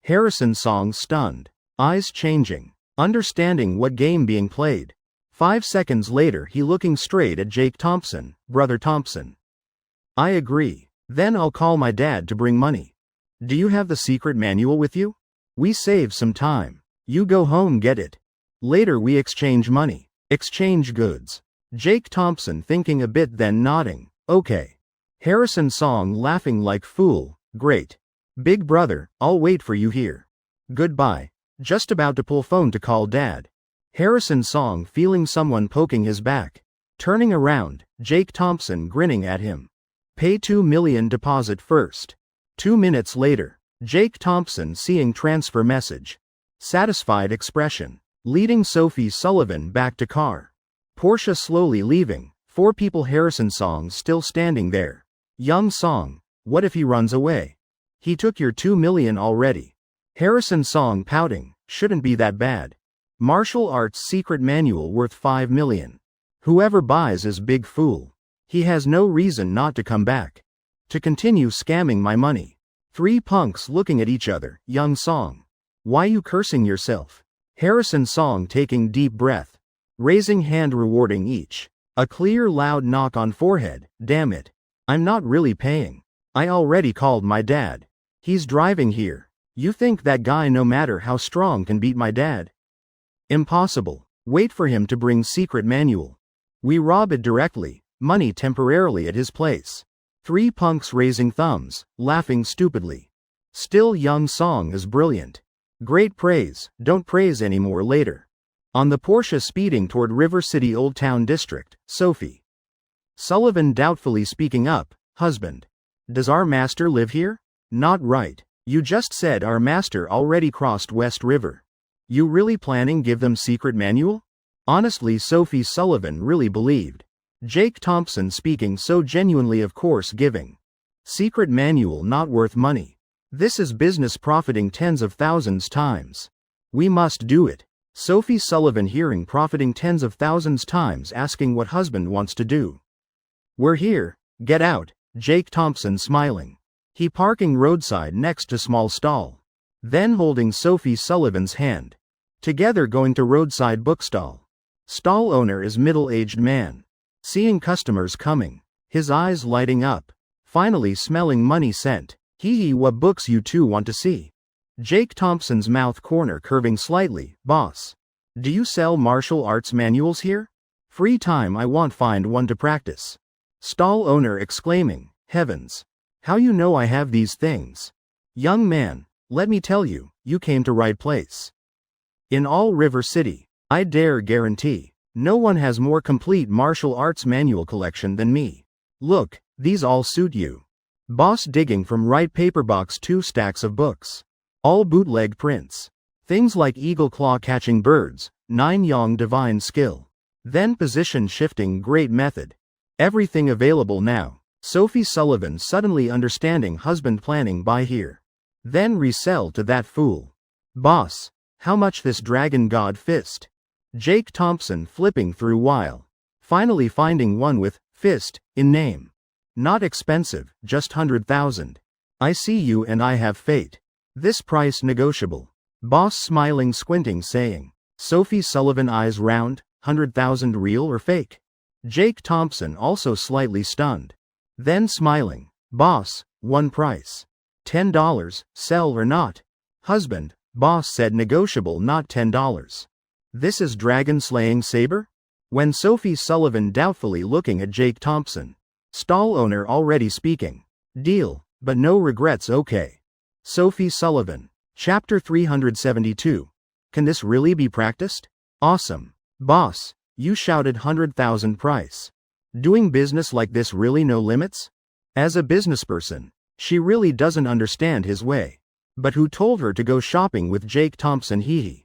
Speaker 1: Harrison Song stunned. Eyes changing. Understanding what game being played. 5 seconds later he looking straight at Jake Thompson. Brother Thompson. I agree. Then I'll call my dad to bring money. Do you have the secret manual with you? We save some time. You go home get it. Later we exchange money. Exchange goods. Jake Thompson thinking a bit then nodding. Okay. Harrison Song laughing like fool. Great. Big brother, I'll wait for you here. Goodbye. Just about to pull phone to call dad. Harrison Song feeling someone poking his back. Turning around, Jake Thompson grinning at him. Pay 2 million deposit first. 2 minutes later, Jake Thompson seeing transfer message. Satisfied expression. Leading Sophie Sullivan back to car. Porsche slowly leaving. 4 people. Harrison Song still standing there. Young Song, what if he runs away? He took your 2 million already. Harrison Song pouting, shouldn't be that bad. Martial arts secret manual worth 5 million. Whoever buys is big fool. He has no reason not to come back. To continue scamming my money. 3 punks looking at each other. Young Song. Why you cursing yourself? Harrison Song taking deep breath. Raising hand rewarding each. A clear loud knock on forehead. Damn it. I'm not really paying. I already called my dad. He's driving here. You think that guy no matter how strong can beat my dad? Impossible. Wait for him to bring secret manual. We rob it directly, money temporarily at his place. 3 punks raising thumbs, laughing stupidly. Still young song is brilliant. Great praise, don't praise anymore later. On the Porsche speeding toward River City Old Town District, Sophie Sullivan doubtfully speaking up, husband. Does our master live here? Not right. You just said our master already crossed West River. You really planning give them secret manual? Honestly Sophie Sullivan really believed. Jake Thompson speaking so genuinely of course giving. Secret manual not worth money. This is business profiting tens of thousands times. We must do it. Sophie Sullivan hearing profiting tens of thousands times asking what husband wants to do. We're here, get out, Jake Thompson smiling. He parking roadside next to small stall. Then holding Sophie Sullivan's hand. Together going to roadside bookstall. Stall owner is middle-aged man. Seeing customers coming. His eyes lighting up. Finally smelling money scent. Hee what books you two want to see? Jake Thompson's mouth corner curving slightly. Boss. Do you sell martial arts manuals here? Free time I want find one to practice. Stall owner exclaiming, heavens. How you know I have these things? Young man, let me tell you, you came to right place. In all River City, I dare guarantee, no one has more complete martial arts manual collection than me. Look, these all suit you. Boss digging from right paper box 2 stacks of books. All bootleg prints. Things like eagle claw catching birds, 9 Yang divine skill. Then position shifting great method. Everything available now. Sophie Sullivan suddenly understanding husband planning buy here. Then resell to that fool. Boss, how much this dragon god fist? Jake Thompson flipping through while. Finally finding one with fist in name. Not expensive, just 100,000. I see you and I have fate. This price negotiable. Boss smiling squinting saying. Sophie Sullivan eyes round, 100,000 real or fake? Jake Thompson also slightly stunned. Then smiling. Boss, one price. $10, sell or not? Husband, boss said negotiable not $10. This is dragon slaying saber? When Sophie Sullivan doubtfully looking at Jake Thompson. Stall owner already speaking. Deal, but no regrets okay. Sophie Sullivan. Chapter 372. Can this really be practiced? Awesome. Boss, you shouted 100,000 price. Doing business like this really no limits? As a businessperson, she really doesn't understand his way. But who told her to go shopping with Jake Thompson? Hee.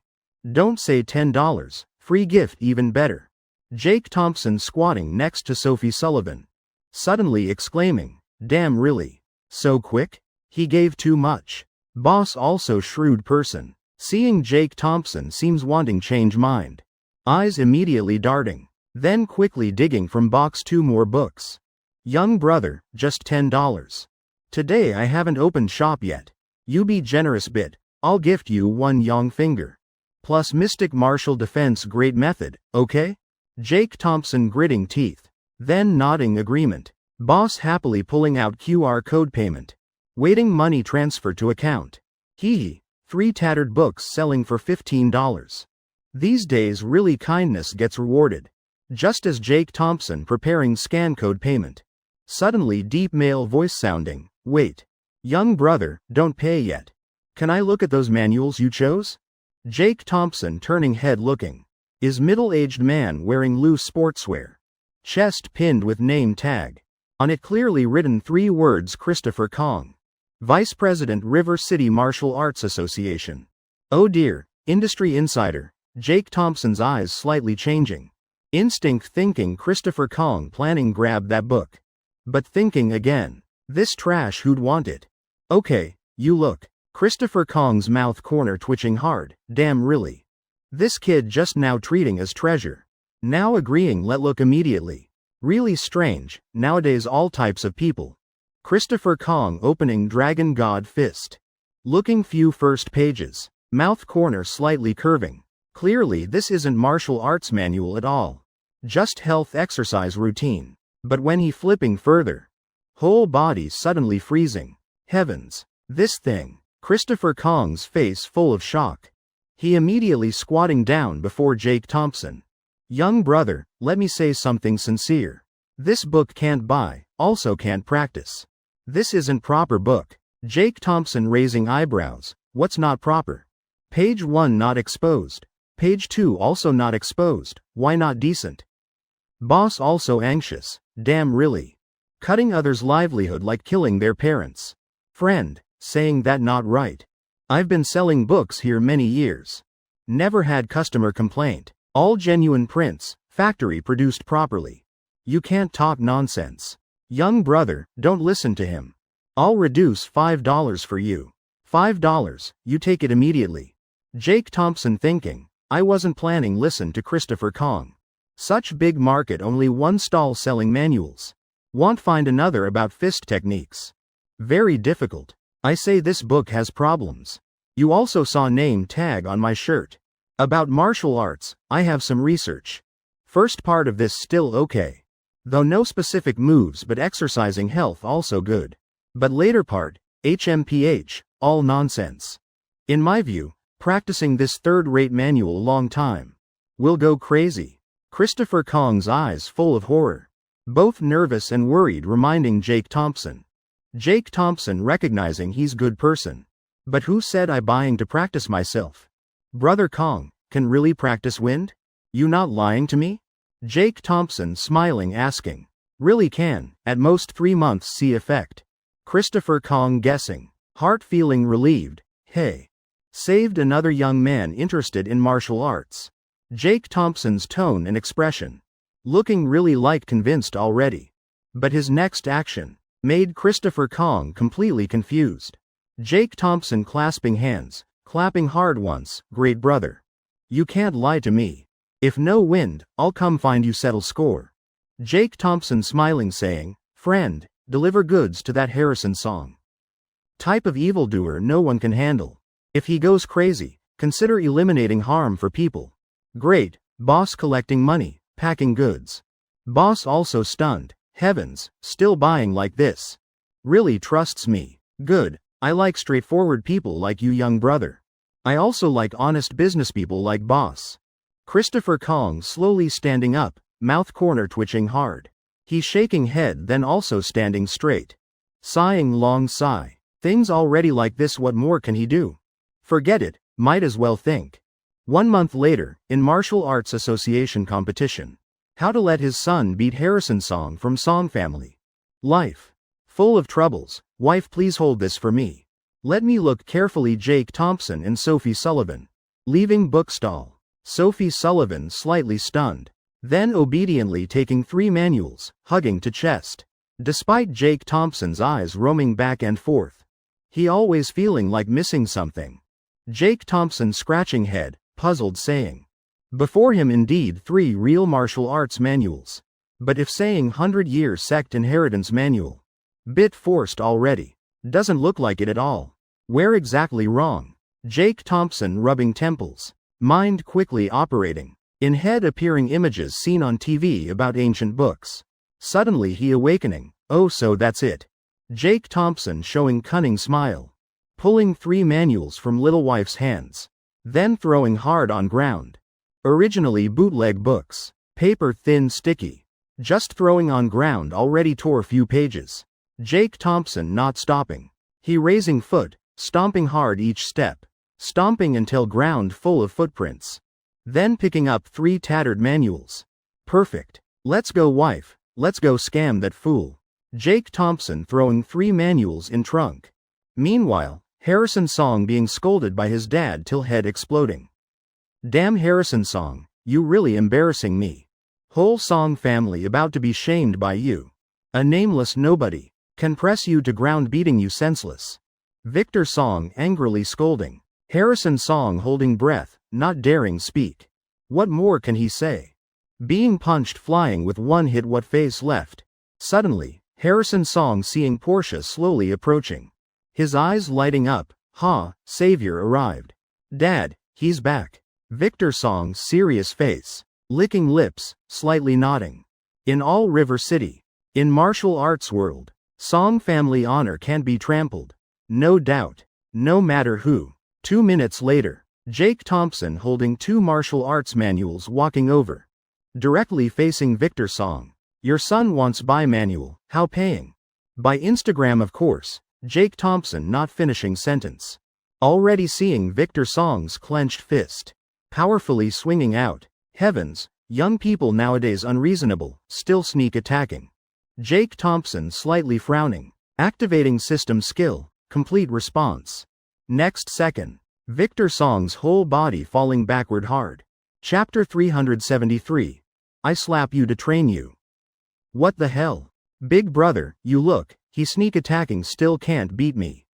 Speaker 1: Don't say $10, free gift even better. Jake Thompson squatting next to Sophie Sullivan. Suddenly exclaiming, damn really? So quick? He gave too much. Boss also shrewd person. Seeing Jake Thompson seems wanting change mind. Eyes immediately darting. Then quickly digging from box 2 more books. Young brother, just $10. Today I haven't opened shop yet. You be generous bit, I'll gift you 1 yang finger. Plus mystic martial defense great method, okay? Jake Thompson gritting teeth. Then nodding agreement. Boss happily pulling out QR code payment. Waiting money transfer to account. Hee. 3 tattered books selling for $15. These days really kindness gets rewarded. Just as Jake Thompson preparing scan code payment. Suddenly deep male voice sounding, wait. Young brother, don't pay yet. Can I look at those manuals you chose? Jake Thompson turning head looking. Is middle-aged man wearing loose sportswear. Chest pinned with name tag. On it clearly written 3 words Christopher Kong. Vice President River City Martial Arts Association. Oh dear, industry insider. Jake Thompson's eyes slightly changing. Instinct thinking Christopher Kong planning grab that book. But thinking again. This trash who'd want it? Okay, you look. Christopher Kong's mouth corner twitching hard. Damn really. This kid just now treating as treasure. Now agreeing let look immediately. Really strange, nowadays all types of people. Christopher Kong opening Dragon God fist. Looking few first pages. Mouth corner slightly curving. Clearly this isn't martial arts manual at all. Just health exercise routine. But when he flipping further, whole body suddenly freezing. Heavens. This thing. Christopher Kong's face full of shock. He immediately squatting down before Jake Thompson. Young brother, let me say something sincere. This book can't buy, also can't practice. This isn't proper book. Jake Thompson raising eyebrows. What's not proper? Page 1 not exposed. Page 2 also not exposed. Why not decent? Boss also anxious. Damn really. Cutting others' livelihood like killing their parents. Friend, saying that not right. I've been selling books here many years. Never had customer complaint. All genuine prints, factory produced properly. You can't talk nonsense. Young brother, don't listen to him. I'll reduce $5 for you. $5, you take it immediately. Jake Thompson thinking, I wasn't planning listen to Christopher Kong. Such big market, only one stall selling manuals. Won't find another about fist techniques. Very difficult. I say this book has problems. You also saw name tag on my shirt. About martial arts, I have some research. First part of this still okay. Though no specific moves but exercising health also good. But later part, HMPH, all nonsense. In my view, practicing this third-rate manual long time. Will go crazy. Christopher Kong's eyes full of horror. Both nervous and worried reminding Jake Thompson. Jake Thompson recognizing he's good person. But who said I buying to practice myself? Brother Kong, can really practice wind? You not lying to me? Jake Thompson smiling asking. Really can, at most 3 months see effect. Christopher Kong guessing. Heart feeling relieved. Hey. Saved another young man interested in martial arts. Jake Thompson's tone and expression. Looking really like convinced already. But his next action made Christopher Kong completely confused. Jake Thompson clasping hands, clapping hard once, great brother. You can't lie to me. If no wind, I'll come find you settle score. Jake Thompson smiling saying, friend, deliver goods to that Harrison song. Type of evildoer no one can handle. If he goes crazy, consider eliminating harm for people. Great, boss collecting money, packing goods. Boss also stunned, heavens, still buying like this. Really trusts me. Good, I like straightforward people like you young brother. I also like honest business people like boss. Christopher Kong slowly standing up, mouth corner twitching hard. He's shaking head then also standing straight. Sighing long sigh. Things already like this, what more can he do? Forget it, might as well think. 1 month later, in Martial Arts Association competition. How to let his son beat Harrison song from Song Family. Life. Full of troubles. Wife please hold this for me. Let me look carefully. Jake Thompson and Sophie Sullivan. Leaving bookstall. Sophie Sullivan slightly stunned. Then obediently taking 3 manuals, hugging to chest. Despite Jake Thompson's eyes roaming back and forth. He always feeling like missing something. Jake Thompson scratching head, puzzled saying. Before him indeed 3 real martial arts manuals. But if saying 100-year sect inheritance manual. Bit forced already. Doesn't look like it at all. Where exactly wrong? Jake Thompson rubbing temples. Mind quickly operating. In head appearing images seen on TV about ancient books. Suddenly he awakening. Oh, so that's it. Jake Thompson showing cunning smile. Pulling 3 manuals from little wife's hands. Then throwing hard on ground. Originally bootleg books. Paper thin sticky. Just throwing on ground already tore few pages. Jake Thompson not stopping. He raising foot, stomping hard each step. Stomping until ground full of footprints. Then picking up 3 tattered manuals. Perfect. Let's go wife, let's go scam that fool. Jake Thompson throwing 3 manuals in trunk. Meanwhile, Harrison Song being scolded by his dad till head exploding. Damn Harrison Song, you really embarrassing me. Whole Song family about to be shamed by you. A nameless nobody, can press you to ground beating you senseless. Victor Song angrily scolding. Harrison Song holding breath, not daring speak. What more can he say? Being punched flying with 1 hit what face left. Suddenly, Harrison Song seeing Portia slowly approaching. His eyes lighting up, savior arrived. Dad, he's back. Victor Song's serious face. Licking lips, slightly nodding. In all River City. In martial arts world. Song family honor can't be trampled. No doubt. No matter who. 2 minutes later. Jake Thompson holding 2 martial arts manuals walking over. Directly facing Victor Song. Your son wants buy manual, how paying? By Instagram of course. Jake Thompson not finishing sentence. Already seeing Victor Song's clenched fist. Powerfully swinging out. Heavens, young people nowadays unreasonable, still sneak attacking. Jake Thompson slightly frowning. Activating system skill, complete response. Next second. Victor Song's whole body falling backward hard. Chapter 373. I slap you to train you. What the hell? Big brother, you look, he sneak attacking still can't beat me.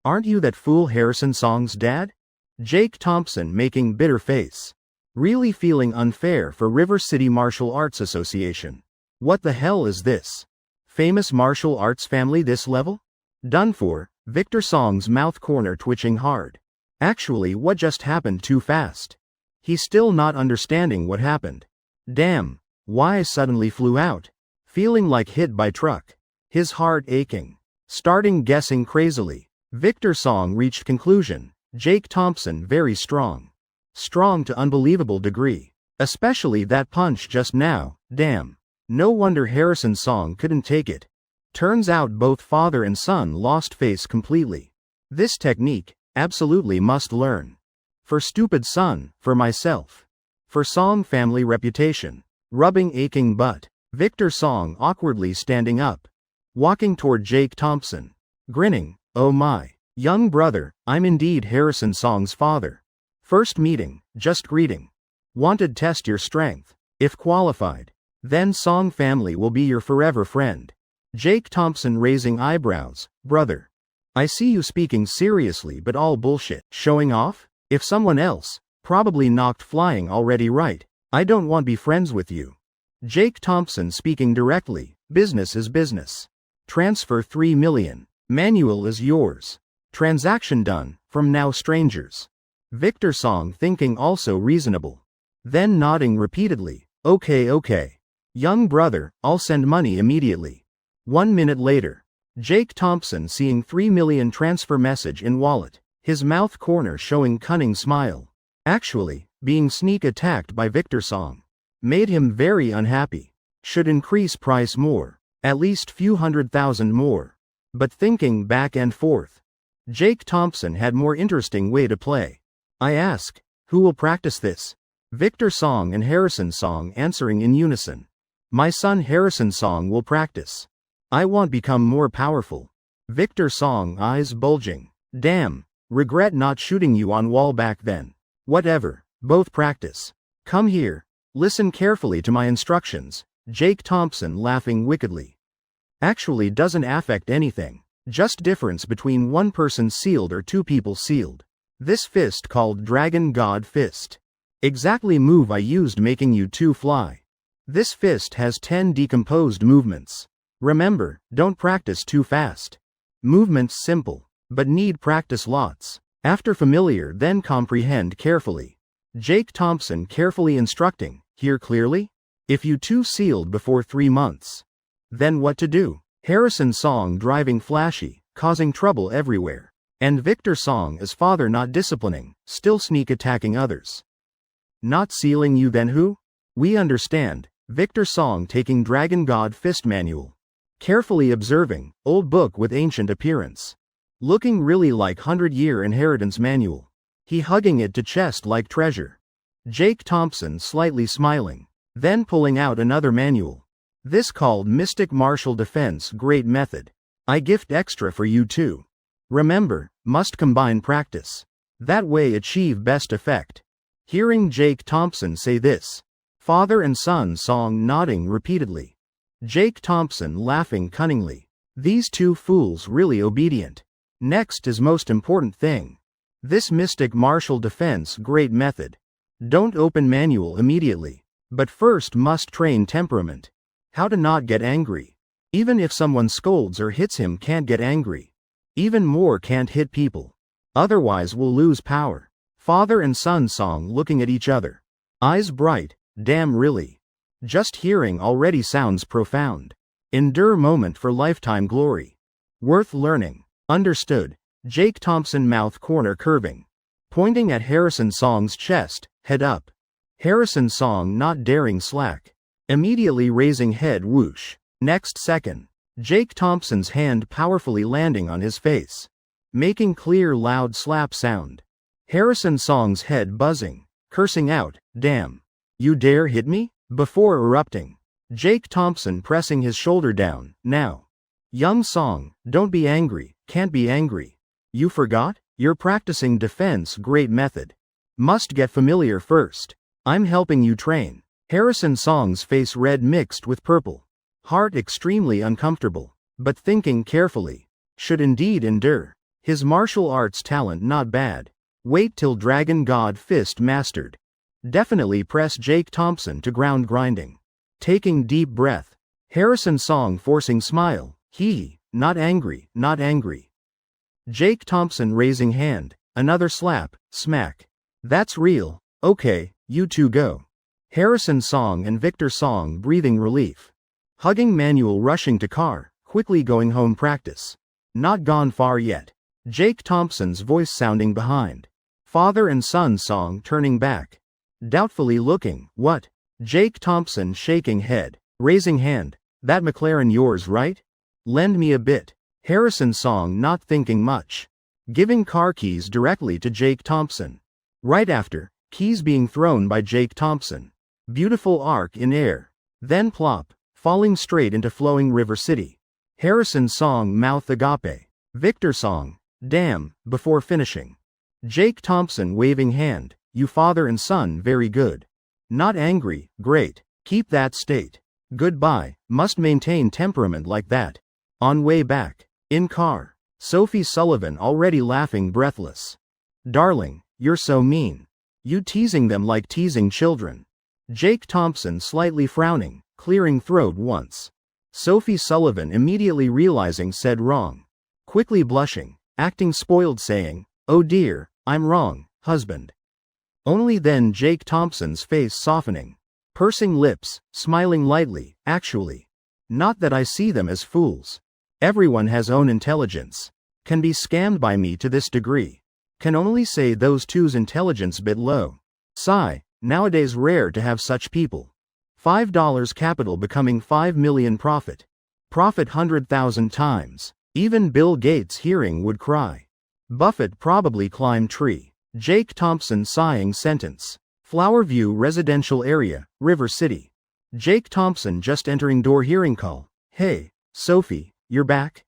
Speaker 1: Aren't you that fool Harrison Song's dad? Jake Thompson making bitter face. Really feeling unfair for River City Martial Arts Association. What the hell is this? Famous martial arts family this level? Done for. Victor Song's mouth corner twitching hard. Actually, what just happened too fast? He's still not understanding what happened. Damn, why suddenly flew out? Feeling like hit by truck. His heart aching. Starting guessing crazily. Victor Song reached conclusion. Jake Thompson very strong. Strong to unbelievable degree. Especially that punch just now, damn. No wonder Harrison Song couldn't take it. Turns out both father and son lost face completely. This technique, absolutely must learn. For stupid son, for myself. For Song family reputation. Rubbing aching butt. Victor Song awkwardly standing up. Walking toward Jake Thompson. Grinning, oh my. Young brother, I'm indeed Harrison Song's father. First meeting, just greeting. Wanted test your strength. If qualified. Then Song family will be your forever friend. Jake Thompson raising eyebrows, brother. I see you speaking seriously but all bullshit. Showing off? If someone else, probably knocked flying already right. I don't want be friends with you. Jake Thompson speaking directly, business is business. Transfer 3 million. Manual is yours. Transaction done, from now strangers. Victor Song thinking also reasonable. Then nodding repeatedly, okay. Young brother, I'll send money immediately. 1 minute later. Jake Thompson seeing 3 million transfer message in wallet. His mouth corner showing cunning smile. Actually, being sneak attacked by Victor Song. Made him very unhappy. Should increase price more. At least few 100,000 more. But thinking back and forth. Jake Thompson had more interesting way to play. I ask, who will practice this? Victor Song and Harrison Song answering in unison. My son Harrison Song will practice. I want become more powerful. Victor Song eyes bulging. Damn, regret not shooting you on wall back then. Whatever, both practice. Come here. Listen carefully to my instructions. Jake Thompson laughing wickedly. Actually doesn't affect anything. Just difference between one person sealed or 2 people sealed. This fist called Dragon God Fist. Exactly move I used making you 2 fly. This fist has 10 decomposed movements. Remember, don't practice too fast. Movements simple, but need practice lots. After familiar then comprehend carefully. Jake Thompson carefully instructing. Hear clearly? If you 2 sealed before 3 months. Then what to do? Harrison Song driving flashy, causing trouble everywhere. And Victor Song as father not disciplining, still sneak attacking others. Not sealing you then who? We understand. Victor Song taking Dragon God Fist manual. Carefully observing, old book with ancient appearance. Looking really like 100-year inheritance manual. He hugging it to chest like treasure. Jake Thompson slightly smiling. Then pulling out another manual. This called Mystic Martial Defense Great Method. I gift extra for you too. Remember, must combine practice. That way achieve best effect. Hearing Jake Thompson say this. Father and son Song nodding repeatedly. Jake Thompson laughing cunningly. These 2 fools really obedient. Next is most important thing. This Mystic Martial Defense Great Method. Don't open manual immediately. But first must train temperament. How to not get angry. Even if someone scolds or hits him can't get angry. Even more can't hit people. Otherwise will lose power. Father and son song looking at each other. Eyes bright, damn really. Just hearing already sounds profound. Endure moment for lifetime glory. Worth learning. Understood. Jake Thompson mouth corner curving. Pointing at Harrison Song's chest, head up. Harrison Song not daring slack. Immediately raising head whoosh. Next second. Jake Thompson's hand powerfully landing on his face. Making clear loud slap sound. Harrison Song's head buzzing, cursing out, damn. You dare hit me? Before erupting. Jake Thompson pressing his shoulder down, now. Young Song, don't be angry, can't be angry. You forgot? You're practicing defense, great method. Must get familiar first. I'm helping you train. Harrison Song's face red mixed with purple. Heart extremely uncomfortable, but thinking carefully. Should indeed endure. His martial arts talent not bad. Wait till Dragon God Fist mastered. Definitely press Jake Thompson to ground grinding. Taking deep breath. Harrison Song forcing smile. Not angry, not angry. Jake Thompson raising hand. Another slap, smack. That's real. Okay, you two go. Harrison Song and Victor Song breathing relief. Hugging Manuel rushing to car, quickly going home practice. Not gone far yet. Jake Thompson's voice sounding behind. Father and son song turning back. Doubtfully looking, what? Jake Thompson shaking head, raising hand. That McLaren yours, right? Lend me a bit. Harrison Song not thinking much. Giving car keys directly to Jake Thompson. Right after, keys being thrown by Jake Thompson. Beautiful arc in air. Then plop, falling straight into flowing River City. Harrison Song mouth agape. Victor Song, damn, before finishing. Jake Thompson waving hand. You father and son very good. Not angry, great. Keep that state. Goodbye, must maintain temperament like that. On way back. In car. Sophie Sullivan already laughing breathless. Darling, you're so mean. You teasing them like teasing children. Jake Thompson slightly frowning, clearing throat once. Sophie Sullivan immediately realizing said wrong. Quickly blushing, acting spoiled saying, oh dear, I'm wrong, husband. Only then Jake Thompson's face softening. Pursing lips, smiling lightly, actually. Not that I see them as fools. Everyone has own intelligence. Can be scammed by me to this degree. Can only say those two's intelligence bit low. Sigh, nowadays rare to have such people. $5 capital becoming 5 million profit. Profit 100,000 times. Even Bill Gates hearing would cry. Buffett probably climb tree. Jake Thompson sighing sentence. Flowerview residential area, River City. Jake Thompson just entering door hearing call. Hey, Sophie, you're back?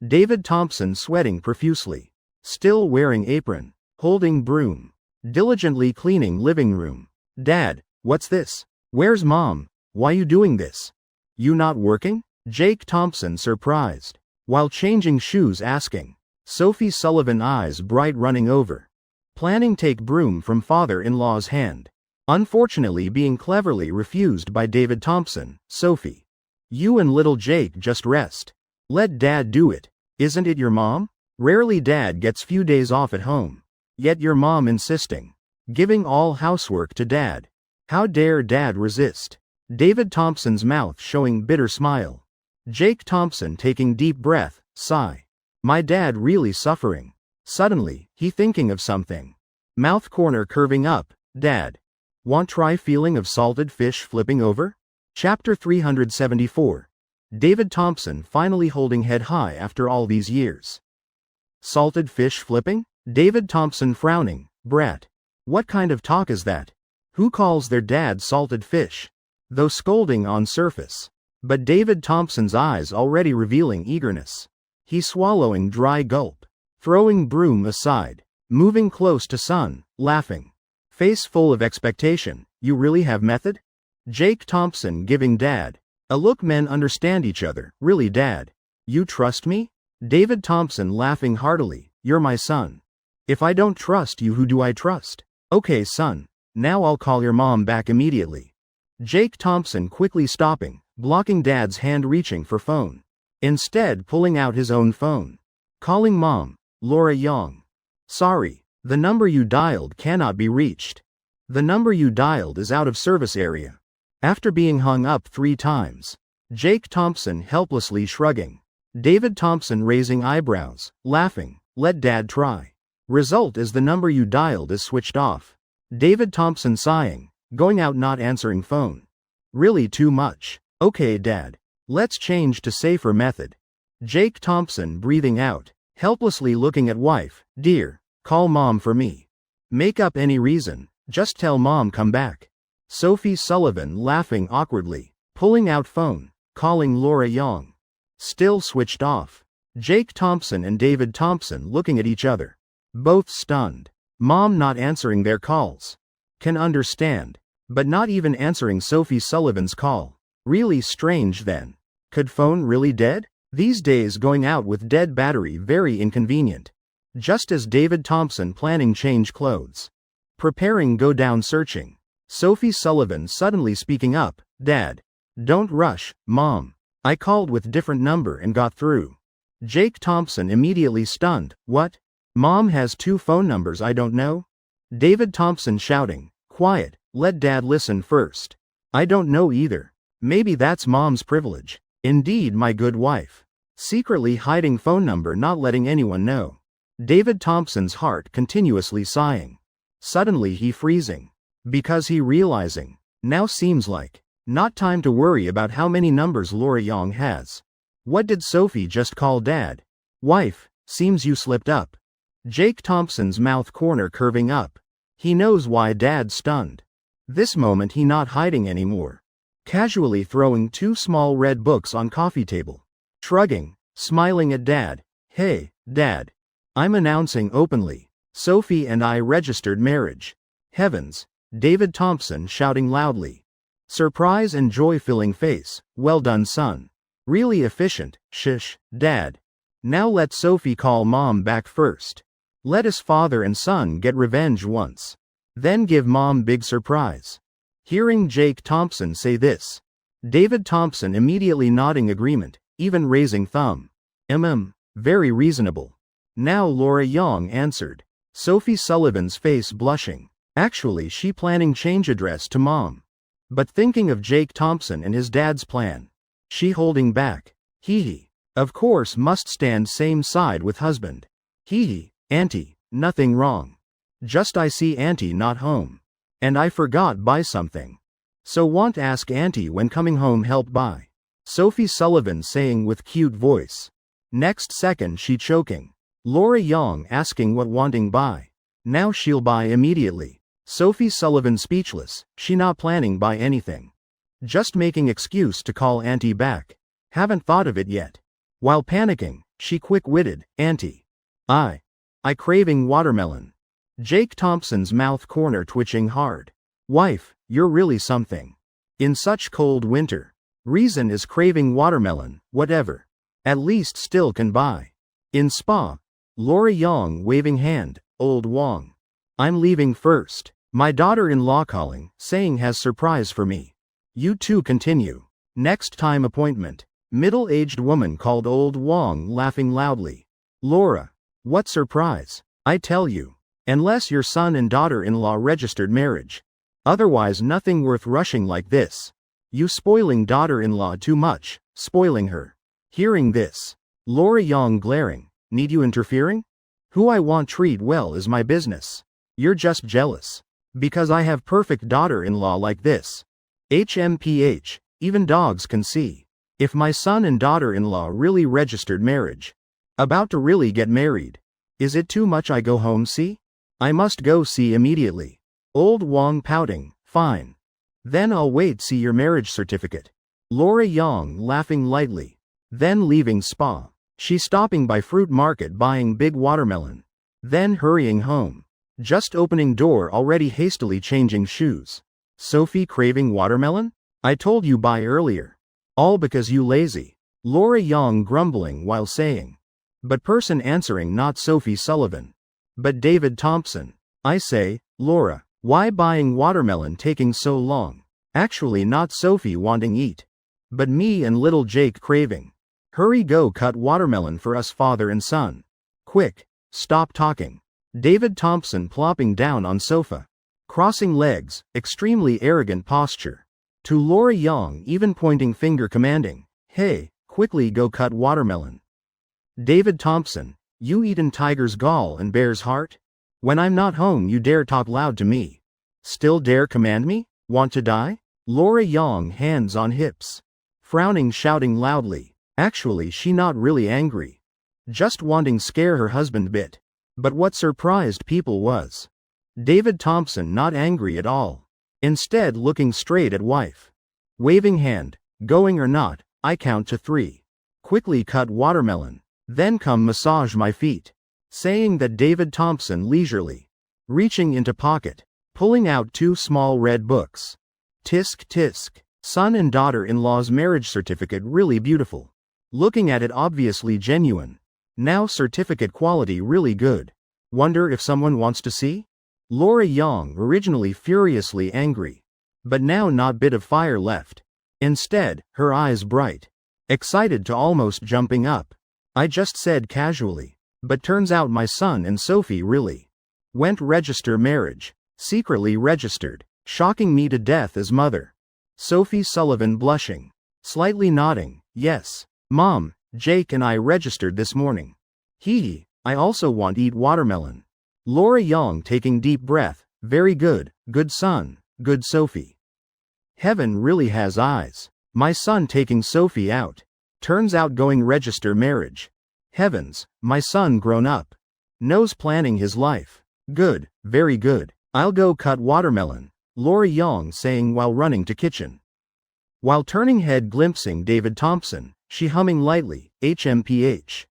Speaker 1: David Thompson sweating profusely. Still wearing apron. Holding broom. Diligently cleaning living room. Dad, what's this? Where's mom? Why you doing this? You not working? Jake Thompson surprised. While changing shoes asking. Sophie Sullivan eyes bright running over. Planning take broom from father-in-law's hand. Unfortunately being cleverly refused by David Thompson. Sophie. You and little Jake just rest. Let dad do it. Isn't it your mom? Rarely dad gets few days off at home. Yet your mom insisting. Giving all housework to dad. How dare dad resist? David Thompson's mouth showing bitter smile. Jake Thompson taking deep breath, sigh. My dad really suffering. Suddenly, he thinking of something. Mouth corner curving up, dad. Want try feeling of salted fish flipping over? Chapter 374. David Thompson finally holding head high after all these years. Salted fish flipping? David Thompson frowning, brat. What kind of talk is that? Who calls their dad salted fish? Though scolding on surface. But David Thompson's eyes already revealing eagerness. He swallowing dry gulp. Throwing broom aside. Moving close to son, laughing. Face full of expectation. You really have method? Jake Thompson giving dad a look. Men understand each other, really dad. You trust me? David Thompson laughing heartily. You're my son. If I don't trust you, who do I trust? Okay son. Now I'll call your mom back immediately. Jake Thompson quickly stopping, blocking dad's hand reaching for phone. Instead pulling out his own phone. Calling mom, Laura Young. Sorry, The number you dialed cannot be reached. The number you dialed is out of service area. After being hung up 3 times. Jake Thompson helplessly shrugging. David Thompson raising eyebrows, laughing. Let dad try. Result is the number you dialed is switched off. David Thompson sighing, going out not answering phone. Really too much. Okay dad. Let's change to safer method. Jake Thompson breathing out, helplessly looking at wife. Dear, call mom for me. Make up any reason, just tell mom come back. Sophie Sullivan laughing awkwardly, pulling out phone, calling Laura Young. Still switched off. Jake Thompson and David Thompson looking at each other. Both stunned. Mom not answering their calls. Can understand. But not even answering Sophie Sullivan's call. Really strange then. Could phone really dead? These days going out with dead battery very inconvenient. Just as David Thompson planning change clothes. Preparing go down searching. Sophie Sullivan suddenly speaking up. Dad. Don't rush, Mom. I called with different number and got through. Jake Thompson immediately stunned. What? Mom has 2 phone numbers I don't know? David Thompson shouting. Quiet, let dad listen first. I don't know either. Maybe that's mom's privilege. Indeed my good wife. Secretly hiding phone number not letting anyone know. David Thompson's heart continuously sighing. Suddenly he freezing. Because he realizing. Now seems like. Not time to worry about how many numbers Laura Young has. What did Sophie just call dad? Wife, seems you slipped up. Jake Thompson's mouth corner curving up. He knows why dad stunned. This moment he not hiding anymore. Casually throwing 2 small red books on coffee table. Shrugging, smiling at dad. Hey, dad. I'm announcing openly. Sophie and I registered marriage. Heavens. David Thompson shouting loudly. Surprise and joy-filling face. Well done son. Really efficient. Shish, dad. Now let Sophie call mom back first. Let us father and son get revenge once. Then give mom big surprise. Hearing Jake Thompson say this. David Thompson immediately nodding agreement, even raising thumb. Very reasonable. Now Laura Young answered. Sophie Sullivan's face blushing. Actually she planning change address to mom. But thinking of Jake Thompson and his dad's plan. She holding back. Hee. Of course must stand same side with husband. Hee. Auntie, nothing wrong. Just I see auntie not home. And I forgot buy something. So want ask auntie when coming home help buy. Sophie Sullivan saying with cute voice. Next second she choking. Laura Young asking what wanting buy. Now she'll buy immediately. Sophie Sullivan speechless, she not planning buy anything. Just making excuse to call auntie back. Haven't thought of it yet. While panicking, she quick-witted, auntie. I craving watermelon. Jake Thompson's mouth corner twitching hard. Wife, you're really something. In such cold winter. Reason is craving watermelon, whatever. At least still can buy. In spa. Laura Young waving hand, old Wong. I'm leaving first. My daughter-in-law calling, saying has surprise for me. You two continue. Next time appointment. Middle-aged woman called old Wong laughing loudly. Laura. What surprise? I tell you. Unless your son and daughter-in-law registered marriage. Otherwise nothing worth rushing like this. You spoiling daughter-in-law too much, spoiling her. Hearing this. Laura Young glaring. Need you interfering? Who I want treat well is my business. You're just jealous. Because I have perfect daughter-in-law like this. HMPH, even dogs can see. If my son and daughter-in-law really registered marriage. About to really get married. Is it too much I go home see? I must go see immediately. Old Wong pouting, fine. Then I'll wait see your marriage certificate. Laura Young laughing lightly. Then leaving spa. She stopping by fruit market buying big watermelon. Then hurrying home. Just opening door already hastily changing shoes. Sophie craving watermelon? I told you buy earlier. All because you lazy. Laura Young grumbling while saying. But person answering not Sophie Sullivan. But David Thompson. I say, Laura, why buying watermelon taking so long? Actually not Sophie wanting eat. But me and little Jake craving. Hurry go cut watermelon for us father and son. Quick, stop talking. David Thompson plopping down on sofa. Crossing legs, extremely arrogant posture. To Laura Young even pointing finger commanding, hey, quickly go cut watermelon. David Thompson, you eaten tiger's gall and bear's heart? When I'm not home you dare talk loud to me. Still dare command me? Want to die? Laura Young hands on hips. Frowning shouting loudly, actually she not really angry. Just wanting scare her husband bit. But what surprised people was David Thompson not angry at all. Instead looking straight at wife. Waving hand, going or not, I count to 3. Quickly cut watermelon. Then come massage my feet. Saying that David Thompson leisurely. Reaching into pocket. Pulling out 2 small red books. Tisk tisk. Son and daughter-in-law's marriage certificate really beautiful. Looking at it obviously genuine. Now certificate quality really good. Wonder if someone wants to see? Laura Young originally furiously angry. But now not bit of fire left. Instead, her eyes bright. Excited to almost jumping up. I just said casually. But turns out my son and Sophie really went register marriage. Secretly registered. Shocking me to death as mother. Sophie Sullivan blushing. Slightly nodding, yes. Mom, Jake and I registered this morning. Hee, I also want eat watermelon. Laura Young taking deep breath, very good, good son, good Sophie. Heaven really has eyes. My son taking Sophie out. Turns out going register marriage. Heavens, my son grown up. Knows planning his life. Good, very good. I'll go cut watermelon. Laura Young saying while running to kitchen. While turning head glimpsing David Thompson, she humming lightly, HMPH.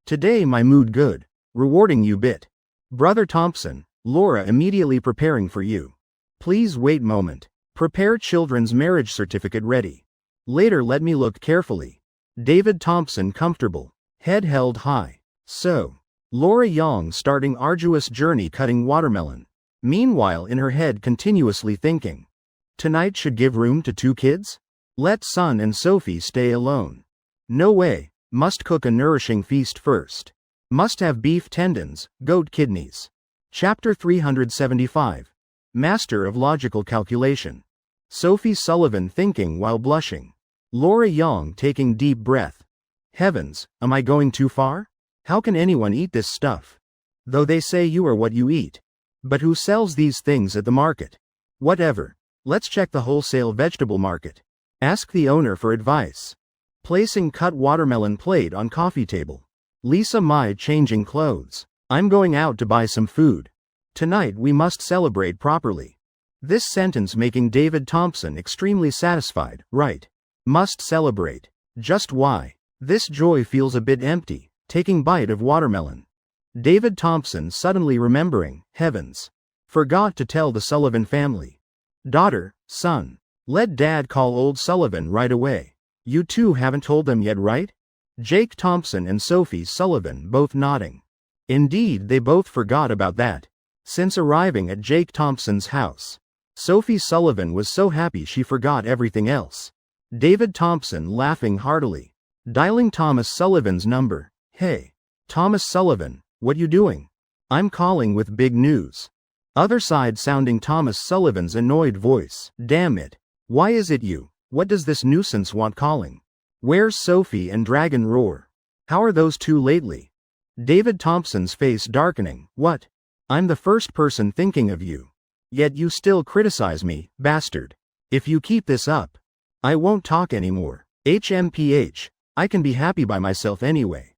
Speaker 1: Today my mood good. Rewarding you bit. Brother Thompson, Laura immediately preparing for you. Please wait moment. Prepare children's marriage certificate ready. Later let me look carefully. David Thompson comfortable. Head held high. So. Laura Young starting arduous journey cutting watermelon. Meanwhile in her head continuously thinking. Tonight should give room to 2 kids? Let son and Sophie stay alone. No way, must cook a nourishing feast first. Must have beef tendons, goat kidneys. Chapter 375. Master of Logical Calculation. Sophie Sullivan thinking while blushing. Laura Young taking deep breath. Heavens, am I going too far? How can anyone eat this stuff? Though they say you are what you eat. But who sells these things at the market? Whatever. Let's check the wholesale vegetable market. Ask the owner for advice. Placing cut watermelon plate on coffee table. Lisa Mai changing clothes. I'm going out to buy some food. Tonight we must celebrate properly. This sentence making David Thompson extremely satisfied, right? Must celebrate. Just why? This joy feels a bit empty, taking bite of watermelon. David Thompson suddenly remembering, heavens. Forgot to tell the Sullivan family. Daughter, son. Let dad call old Sullivan right away. You two haven't told them yet, right? Jake Thompson and Sophie Sullivan both nodding. Indeed they both forgot about that. Since arriving at Jake Thompson's house. Sophie Sullivan was so happy she forgot everything else. David Thompson laughing heartily. Dialing Thomas Sullivan's number. Hey. Thomas Sullivan, what you doing? I'm calling with big news. Other side sounding Thomas Sullivan's annoyed voice. Damn it. Why is it you? What does this nuisance want calling? Where's Sophie and Dragon Roar? How are those two lately? David Thompson's face darkening. What? I'm the first person thinking of you. Yet you still criticize me, bastard. If you keep this up, I won't talk anymore. HMPH. I can be happy by myself anyway.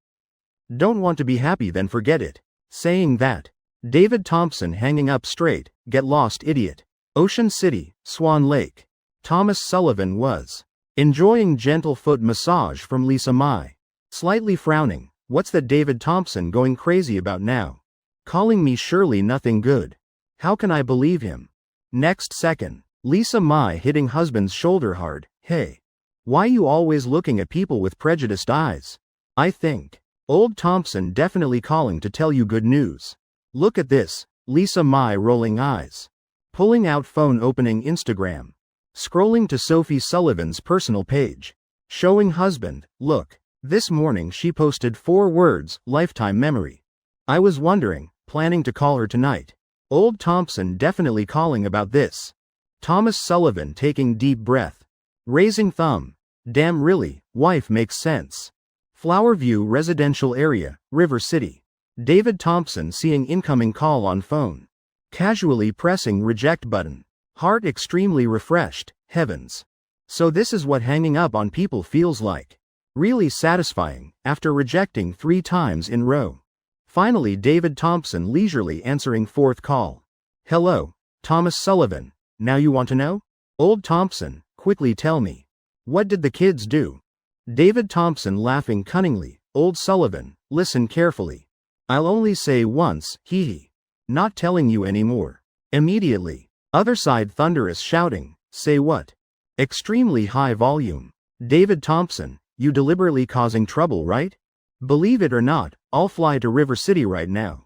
Speaker 1: Don't want to be happy then forget it. Saying that. David Thompson hanging up straight, get lost idiot. Ocean City, Swan Lake. Thomas Sullivan was enjoying gentle foot massage from Lisa Mai. Slightly frowning, what's that David Thompson going crazy about now? Calling me surely nothing good. How can I believe him? Next second, Lisa Mai hitting husband's shoulder hard. Hey. Why you always looking at people with prejudiced eyes? I think. Old Thompson definitely calling to tell you good news. Look at this, Lisa Mai rolling eyes. Pulling out phone opening Instagram. Scrolling to Sophie Sullivan's personal page. Showing husband, look. This morning she posted 4 words, lifetime memory. I was wondering, planning to call her tonight. Old Thompson definitely calling about this. Thomas Sullivan taking deep breath. Raising thumb. Damn really, wife makes sense. Flowerview residential area, River City. David Thompson seeing incoming call on phone. Casually pressing reject button. Heart extremely refreshed, heavens. So this is what hanging up on people feels like. Really satisfying, after rejecting 3 times in row. Finally David Thompson leisurely answering 4th call. Hello, Thomas Sullivan, now you want to know? Old Thompson, quickly tell me. What did the kids do? David Thompson laughing cunningly. Old Sullivan, listen carefully. I'll only say once, hee hee. Not telling you anymore. Immediately. Other side thunderous shouting, say what? Extremely high volume. David Thompson, you deliberately causing trouble, right? Believe it or not, I'll fly to River City right now.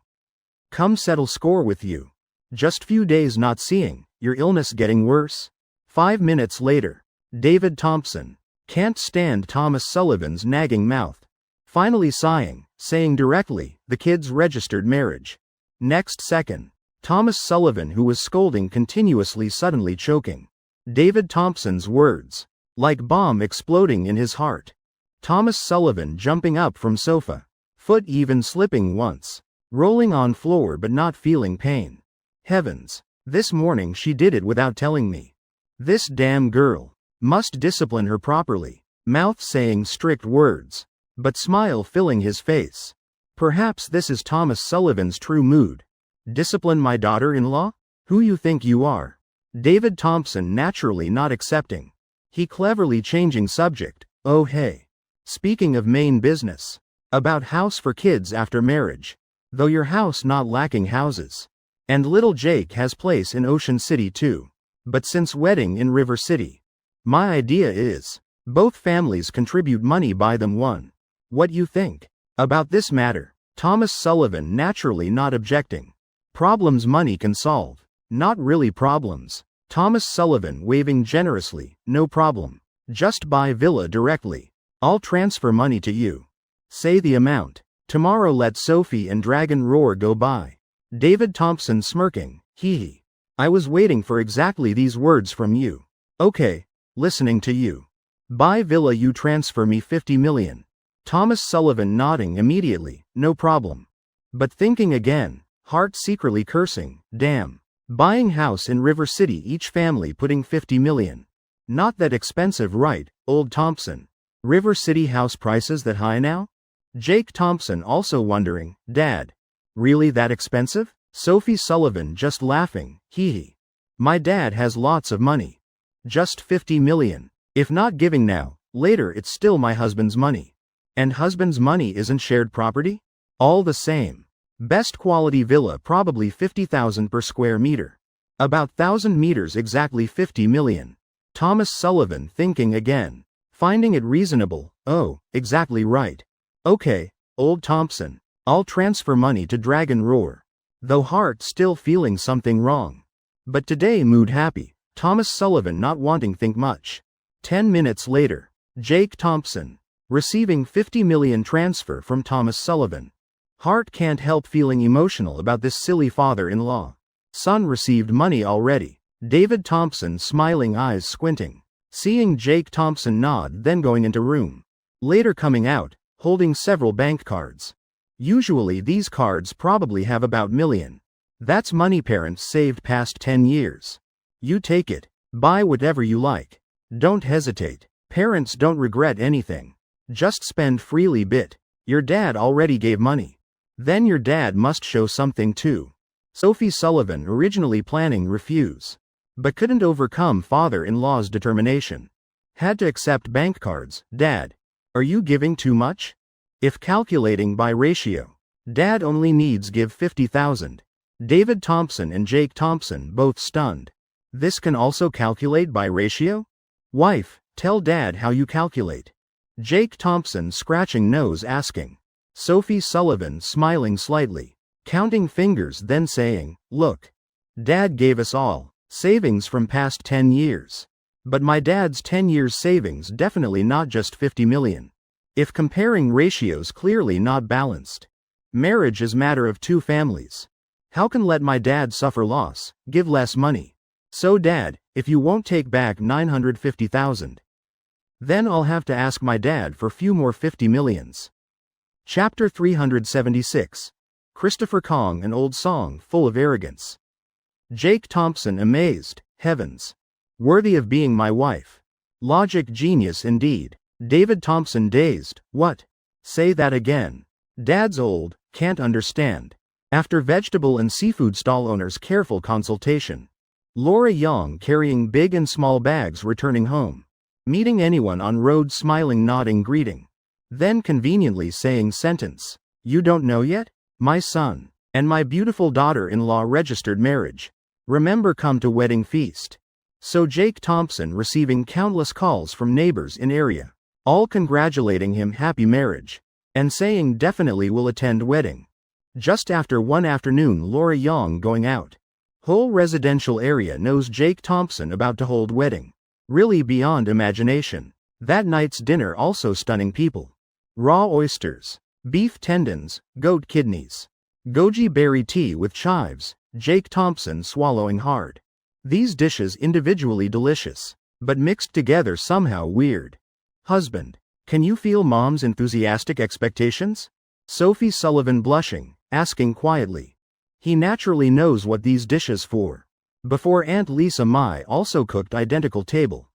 Speaker 1: Come settle score with you. Just few days not seeing, your illness getting worse? 5 minutes later. David Thompson. Can't stand Thomas Sullivan's nagging mouth. Finally sighing, saying directly, the kids registered marriage. Next second. Thomas Sullivan who was scolding continuously suddenly choking. David Thompson's words. Like bomb exploding in his heart. Thomas Sullivan jumping up from sofa. Foot even slipping once. Rolling on floor but not feeling pain. Heavens. This morning she did it without telling me. This damn girl. Must discipline her properly. Mouth saying strict words. But smile filling his face. Perhaps this is Thomas Sullivan's true mood. Discipline my daughter-in-law? Who you think you are? David Thompson naturally not accepting. He cleverly changing subject. Oh hey. Speaking of main business. About house for kids after marriage. Though your house not lacking houses. And little Jake has place in Ocean City too. But since wedding in River City. My idea is. Both families contribute money buy them one. What you think? About this matter. Thomas Sullivan naturally not objecting. Problems money can solve. Not really problems. Thomas Sullivan waving generously, no problem. Just buy villa directly. I'll transfer money to you. Say the amount. Tomorrow let Sophie and Dragon Roar go by. David Thompson smirking, hee hee. I was waiting for exactly these words from you. Okay, listening to you. Buy villa you transfer me 50 million. Thomas Sullivan nodding immediately, no problem. But thinking again, heart secretly cursing, damn. Buying house in River City each family putting 50 million. Not that expensive right, old Thompson. River City house prices that high now? Jake Thompson also wondering, Dad. Really that expensive? Sophie Sullivan just laughing, hee hee. My dad has lots of money. Just 50 million. If not giving now, later it's still my husband's money. And husband's money isn't shared property? All the same. Best quality villa probably 50,000 per square meter. About 1,000 meters exactly 50 million. Thomas Sullivan thinking again. Finding it reasonable, oh, exactly right. Okay, old Thompson. I'll transfer money to Dragon Roar. Though heart still feeling something wrong. But today mood happy. Thomas Sullivan not wanting think much. 10 minutes later. Jake Thompson. Receiving 50 million transfer from Thomas Sullivan. Heart can't help feeling emotional about this silly father-in-law. Son received money already. David Thompson smiling eyes squinting. Seeing Jake Thompson nod then going into room. Later coming out, holding several bank cards. Usually these cards probably have about million. That's money parents saved past 10 years. You take it. Buy whatever you like. Don't hesitate. Parents don't regret anything. Just spend freely bit. Your dad already gave money. Then your dad must show something too. Sophie Sullivan originally planning refuse. But couldn't overcome father-in-law's determination. Had to accept bank cards. Dad. Are you giving too much? If calculating by ratio. Dad only needs give 50,000. David Thompson and Jake Thompson both stunned. This can also calculate by ratio? Wife, tell dad how you calculate. Jake Thompson scratching nose asking. Sophie Sullivan smiling slightly. Counting fingers then saying, look. Dad gave us all. Savings from past 10 years. But my dad's 10 years savings definitely not just 50 million. If comparing ratios clearly not balanced. Marriage is matter of two families. How can let my dad suffer loss, give less money? So dad, if you won't take back 950,000, then I'll have to ask my dad for few more 50 millions. Chapter 376. Christopher Kong, an old song full of arrogance. Jake Thompson amazed, heavens. Worthy of being my wife. Logic genius indeed. David Thompson dazed, what? Say that again. Dad's old, can't understand. After vegetable and seafood stall owners' careful consultation. Laura Young carrying big and small bags returning home. Meeting anyone on road smiling nodding greeting. Then conveniently saying sentence. You don't know yet? My son. And my beautiful daughter-in-law registered marriage. Remember come to wedding feast. So Jake Thompson receiving countless calls from neighbors in area. All congratulating him happy marriage. And saying definitely will attend wedding. Just after one afternoon Laura Young going out. Whole residential area knows Jake Thompson about to hold wedding. Really beyond imagination. That night's dinner also stunning people. Raw oysters. Beef tendons, goat kidneys. Goji berry tea with chives, Jake Thompson swallowing hard. These dishes individually delicious, but mixed together somehow weird. Husband. Can you feel mom's enthusiastic expectations? Sophie Sullivan blushing, asking quietly. He naturally knows what these dishes for. Before Aunt Lisa Mai also cooked identical table.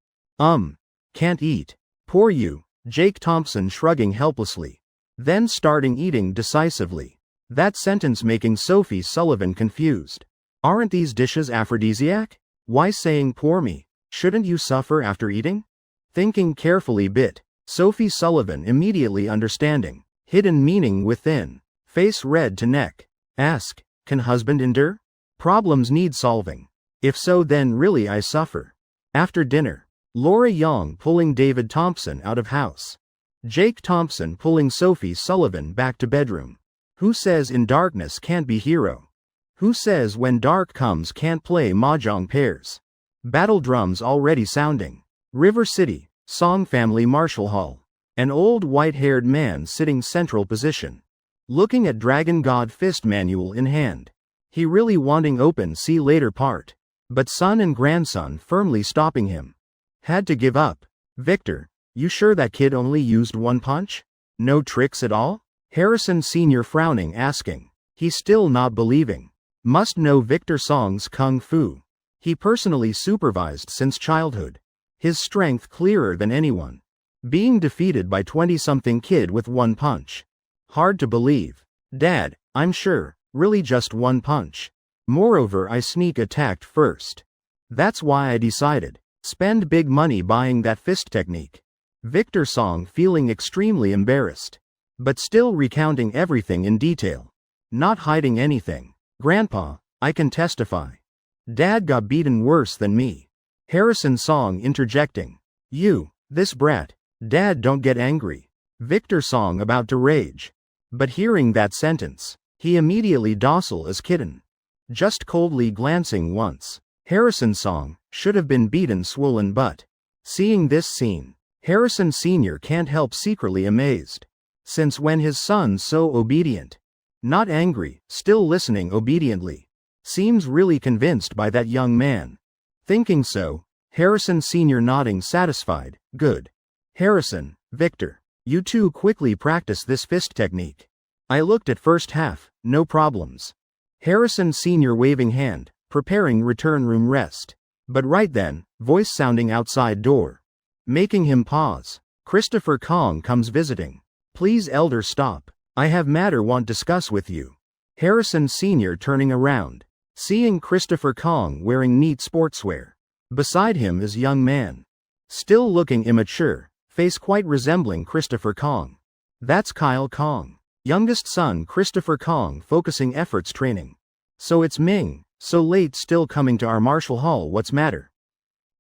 Speaker 1: Can't eat. Poor you, Jake Thompson shrugging helplessly. Then starting eating decisively. That sentence making Sophie Sullivan confused. Aren't these dishes aphrodisiac? Why saying poor me? Shouldn't you suffer after eating? Thinking carefully bit. Sophie Sullivan immediately understanding. Hidden meaning within. Face red to neck. Ask, can husband endure? Problems need solving. If so then really I suffer. After dinner. Laura Young pulling David Thompson out of house. Jake Thompson pulling Sophie Sullivan back to bedroom. Who says in darkness can't be hero? Who says when dark comes can't play mahjong pairs? Battle drums already sounding. River City, Song Family Marshall Hall. An old white-haired man sitting central position. Looking at Dragon God Fist manual in hand. He really wanting open see later part. But son and grandson firmly stopping him. Had to give up. Victor, you sure that kid only used one punch? No tricks at all? Harrison Sr. frowning asking. He still not believing. Must know Victor Song's kung fu. He personally supervised since childhood. His strength clearer than anyone. Being defeated by 20-something kid with one punch. Hard to believe. Dad, I'm sure, really just one punch. Moreover I sneak attacked first. That's why I decided. Spend big money buying that fist technique. Victor Song feeling extremely embarrassed. But still recounting everything in detail. Not hiding anything. Grandpa, I can testify. Dad got beaten worse than me. Harrison Song interjecting. You, this brat. Dad don't get angry. Victor Song about to rage. But hearing that sentence, he immediately docile as kitten. Just coldly glancing once. Harrison Song should have been beaten swollen butt. Seeing this scene, Harrison Sr. can't help secretly amazed. Since when his son so obedient? Not angry, still listening obediently. Seems really convinced by that young man. Thinking so, Harrison Sr. nodding satisfied, good. Harrison, Victor, you two quickly practice this fist technique. I looked at first half, no problems. Harrison Sr. waving hand, preparing return room rest. But right then, voice sounding outside door. Making him pause. Christopher Kong comes visiting. Please elder stop. I have matter want discuss with you. Harrison Sr. turning around. Seeing Christopher Kong wearing neat sportswear. Beside him is young man. Still looking immature, face quite resembling Christopher Kong. That's Kyle Kong. Youngest son Christopher Kong focusing efforts training. So it's Ming, so late still coming to our Marshall Hall what's matter?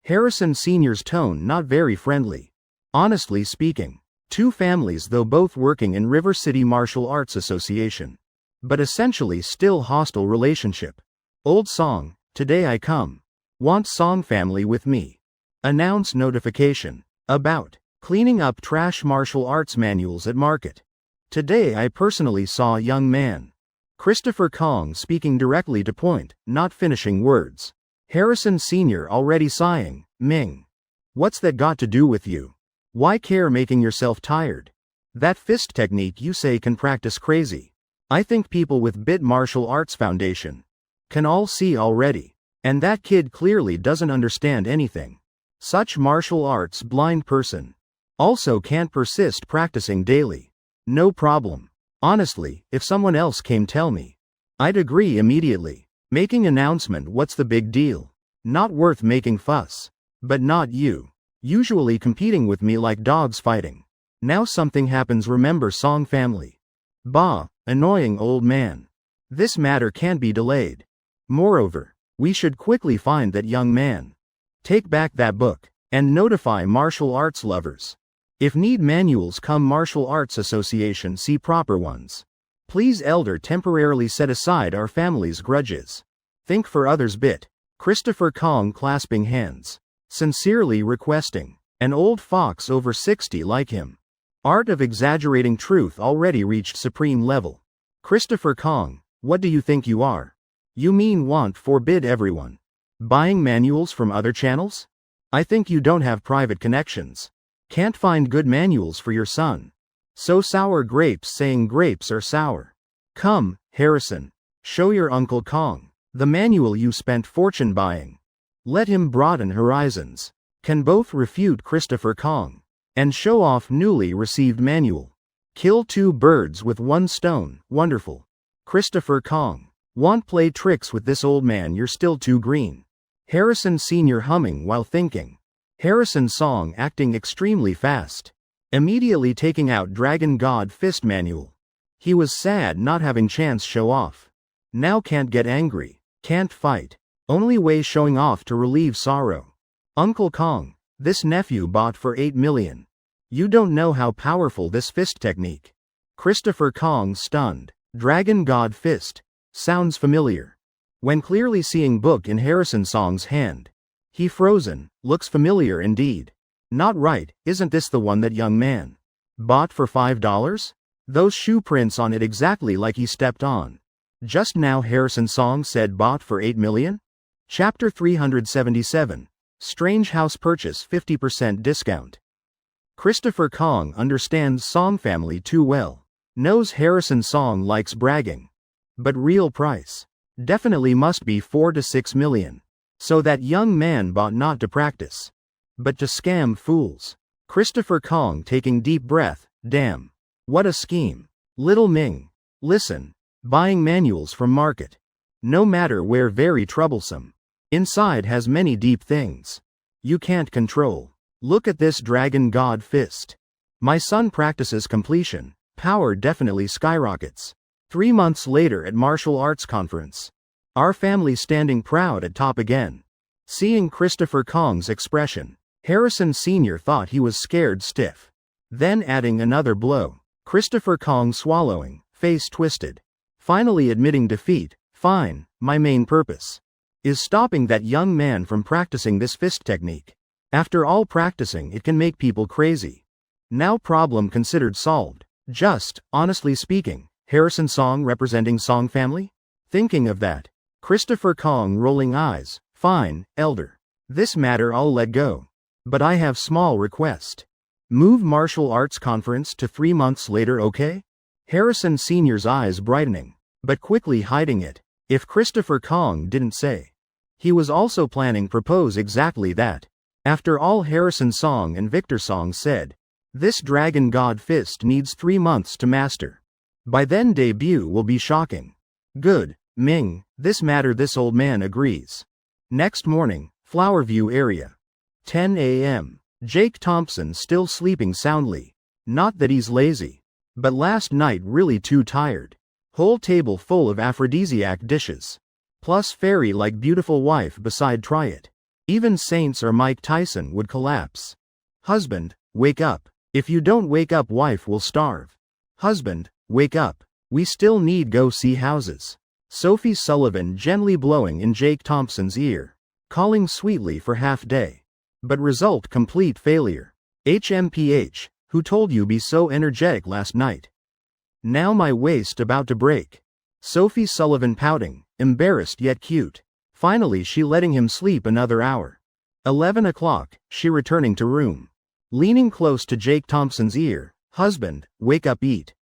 Speaker 1: Harrison Sr.'s tone not very friendly. Honestly speaking. Two families though both working in River City Martial Arts Association. But essentially still hostile relationship. Old Song, today I come. Want Song family with me. Announce notification. About. Cleaning up trash martial arts manuals at market. Today I personally saw young man. Christopher Kong speaking directly to point, not finishing words. Harrison Sr. already sighing, Ming. What's that got to do with you? Why care making yourself tired? That fist technique you say can practice crazy. I think people with bit martial arts foundation can all see already. And that kid clearly doesn't understand anything. Such martial arts blind person. Also can't persist practicing daily. No problem. Honestly, if someone else came tell me, I'd agree immediately. Making announcement, what's the big deal? Not worth making fuss. But not you. Usually competing with me like dogs fighting. Now something happens, remember Song family. Bah, annoying old man. This matter can't be delayed. Moreover, we should quickly find that young man. Take back that book, and notify martial arts lovers. If need manuals come Martial Arts Association, see proper ones. Please elder temporarily set aside our family's grudges. Think for others bit. Christopher Kong clasping hands. Sincerely requesting. An old fox over 60 like him. Art of exaggerating truth already reached supreme level. Christopher Kong, what do you think you are? You mean want forbid everyone buying manuals from other channels? I think you don't have private connections. Can't find good manuals for your son. So sour grapes saying grapes are sour. Come, Harrison. Show your Uncle Kong the manual you spent fortune buying. Let him broaden horizons. Can both refute Christopher Kong and show off newly received manual. Kill two birds with one stone, wonderful. Christopher Kong. Want play tricks with this old man, you're still too green. Harrison Sr. humming while thinking. Harrison Song acting extremely fast. Immediately taking out Dragon God Fist manual. He was sad not having chance show off. Now can't get angry. Can't fight. Only way showing off to relieve sorrow. Uncle Kong. This nephew bought for 8 million. You don't know how powerful this fist technique. Christopher Kong stunned. Dragon God Fist. Sounds familiar. When clearly seeing book in Harrison Song's hand. He frozen. Looks familiar indeed. Not right, isn't this the one that young man bought for $5? Those shoe prints on it exactly like he stepped on. Just now Harrison Song said bought for 8 million? Chapter 377. Strange house purchase 50% discount. Christopher Kong understands Song family too well. Knows Harrison Song likes bragging. But real price. Definitely must be 4 to 6 million. So that young man bought not to practice, but to scam fools. Christopher Kong taking deep breath. Damn. What a scheme. Little Ming. Listen. Buying manuals from market. No matter where, very troublesome. Inside has many deep things. You can't control. Look at this Dragon God Fist. My son practices completion. Power definitely skyrockets. 3 months later at martial arts conference. Our family standing proud at top again. Seeing Christopher Kong's expression. Harrison Sr. thought he was scared stiff. Then adding another blow. Christopher Kong swallowing, face twisted. Finally admitting defeat. Fine, my main purpose is stopping that young man from practicing this fist technique. After all, practicing it can make people crazy. Now problem considered solved. Just, honestly speaking, Harrison Song representing Song family? Thinking of that. Christopher Kong rolling eyes. Fine, elder. This matter I'll let go. But I have small request. Move martial arts conference to 3 months later, okay? Harrison Sr.'s eyes brightening, but quickly hiding it. If Christopher Kong didn't say. He was also planning propose exactly that. After all, Harrison Song and Victor Song said. This Dragon God Fist needs 3 months to master. By then debut will be shocking. Good, Ming, this matter this old man agrees. Next morning, Flowerview area. 10 a.m. Jake Thompson still sleeping soundly. Not that he's lazy. But last night really too tired. Whole table full of aphrodisiac dishes. Plus fairy-like beautiful wife beside, try it. Even Saints or Mike Tyson would collapse. Husband, wake up. If you don't wake up, wife will starve. Husband, wake up. We still need go see houses. Sophie Sullivan gently blowing in Jake Thompson's ear. Calling sweetly for half day. But result complete failure. HMPH, who told you be so energetic last night? Now my waist about to break. Sophie Sullivan pouting, embarrassed yet cute. Finally she letting him sleep another hour. 11 o'clock, she returning to room. Leaning close to Jake Thompson's ear, husband, wake up eat.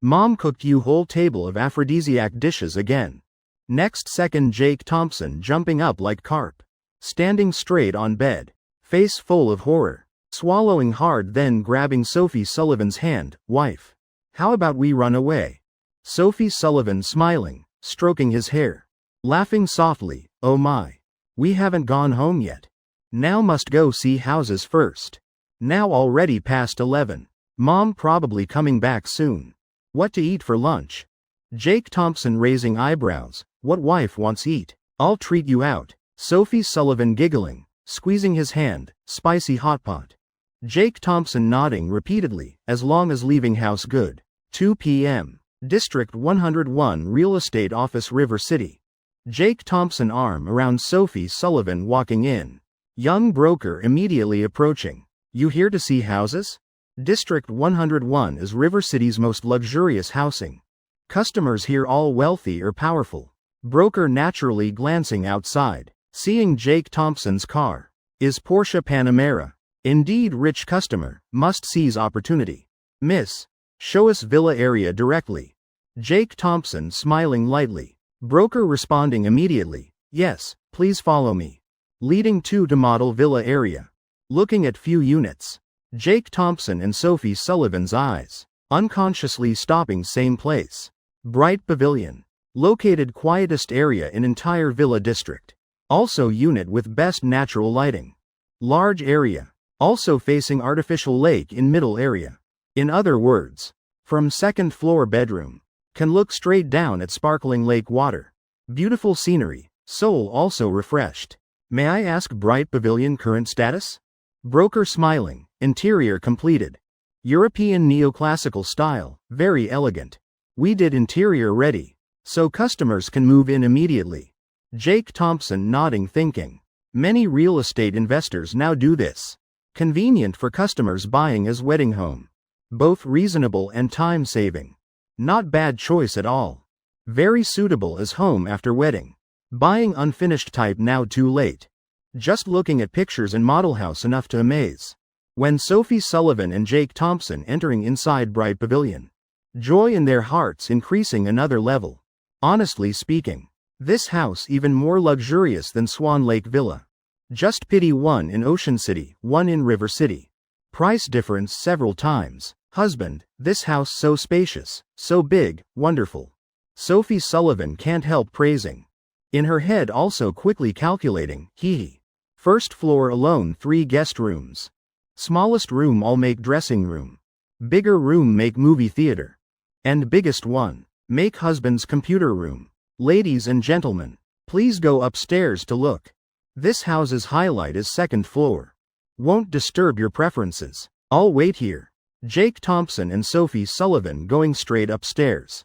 Speaker 1: Mom cooked you whole table of aphrodisiac dishes again. Next second Jake Thompson jumping up like carp. Standing straight on bed. Face full of horror. Swallowing hard then grabbing Sophie Sullivan's hand, wife. How about we run away? Sophie Sullivan smiling, stroking his hair. Laughing softly, oh my. We haven't gone home yet. Now must go see houses first. Now already past 11. Mom probably coming back soon. What to eat for lunch? Jake Thompson raising eyebrows, what wife wants eat? I'll treat you out. Sophie Sullivan giggling, squeezing his hand, spicy hot pot. Jake Thompson nodding repeatedly, as long as leaving house good. 2 p.m. District 101 Real Estate Office River City. Jake Thompson arm around Sophie Sullivan walking in. Young broker immediately approaching. You here to see houses? District 101 is River City's most luxurious housing. Customers here all wealthy or powerful. Broker naturally glancing outside, seeing Jake Thompson's car. Is Porsche Panamera. Indeed rich customer, must seize opportunity. Miss, show us villa area directly. Jake Thompson smiling lightly. Broker responding immediately, yes, please follow me. Leading to model villa area. Looking at few units. Jake Thompson and Sophie Sullivan's eyes. Unconsciously stopping same place. Bright Pavilion. Located quietest area in entire villa district. Also unit with best natural lighting. Large area. Also facing artificial lake in middle area. In other words, from second floor bedroom. Can look straight down at sparkling lake water. Beautiful scenery. Soul also refreshed. May I ask Bright Pavilion current status? Broker smiling. Interior completed. European neoclassical style, very elegant. We did interior ready, so customers can move in immediately. Jake Thompson nodding thinking. Many real estate investors now do this. Convenient for customers buying as wedding home. Both reasonable and time saving. Not bad choice at all. Very suitable as home after wedding. Buying unfinished type now too late. Just looking at pictures in model house enough to amaze. When Sophie Sullivan and Jake Thompson entering inside Bright Pavilion. Joy in their hearts increasing another level. Honestly speaking, this house even more luxurious than Swan Lake Villa. Just pity one in Ocean City, one in River City. Price difference several times. Husband, this house so spacious, so big, wonderful. Sophie Sullivan can't help praising. In her head also quickly calculating, hee. First floor alone 3 guest rooms. Smallest room all make dressing room. Bigger room make movie theater. And biggest one, make husband's computer room. Ladies and gentlemen, please go upstairs to look. This house's highlight is second floor. Won't disturb your preferences. I'll wait here. Jake Thompson and Sophie Sullivan going straight upstairs.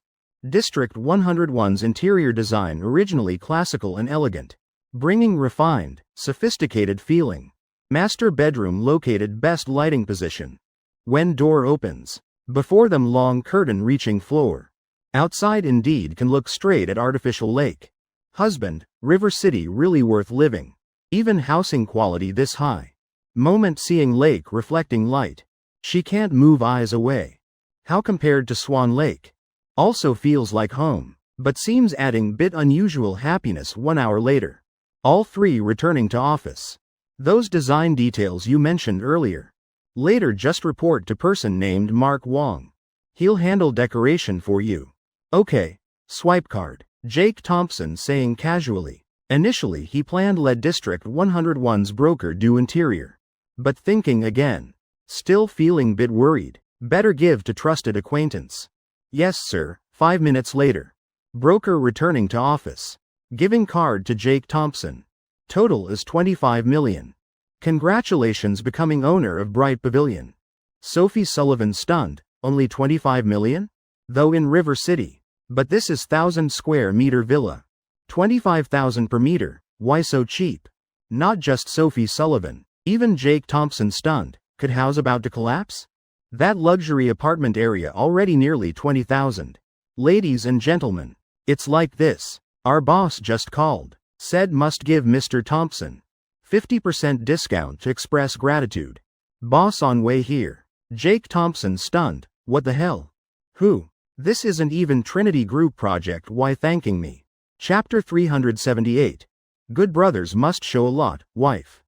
Speaker 1: District 101's interior design originally classical and elegant. Bringing refined, sophisticated feeling. Master bedroom located best lighting position. When door opens, before them long curtain reaching floor. Outside indeed can look straight at artificial lake. Husband, River City really worth living. Even housing quality this high. Moment seeing lake reflecting light. She can't move eyes away. How compared to Swan Lake? Also feels like home, but seems adding bit unusual happiness 1 hour later. All 3 returning to office. Those design details you mentioned earlier. Later just report to person named Mark Wong. He'll handle decoration for you. Okay. Swipe card. Jake Thompson saying casually. Initially he planned let District 101's broker do interior. But thinking again. Still feeling bit worried. Better give to trusted acquaintance. Yes sir. 5 minutes later. Broker returning to office. Giving card to Jake Thompson. Total is 25 million. Congratulations becoming owner of Bright Pavilion. Sophie Sullivan stunned. Only 25 million? Though in River City. But this is 1,000 square meter villa. 25,000 per meter. Why so cheap? Not just Sophie Sullivan. Even Jake Thompson stunned. Could house about to collapse? That luxury apartment area already nearly 20,000. Ladies and gentlemen, It's like this. Our boss just called. Said must give Mr. Thompson 50% discount to express gratitude. Boss on way here. Jake Thompson stunned. What the hell? Who? This isn't even Trinity Group project, why thanking me? Chapter 378. Good brothers must show a lot, wife.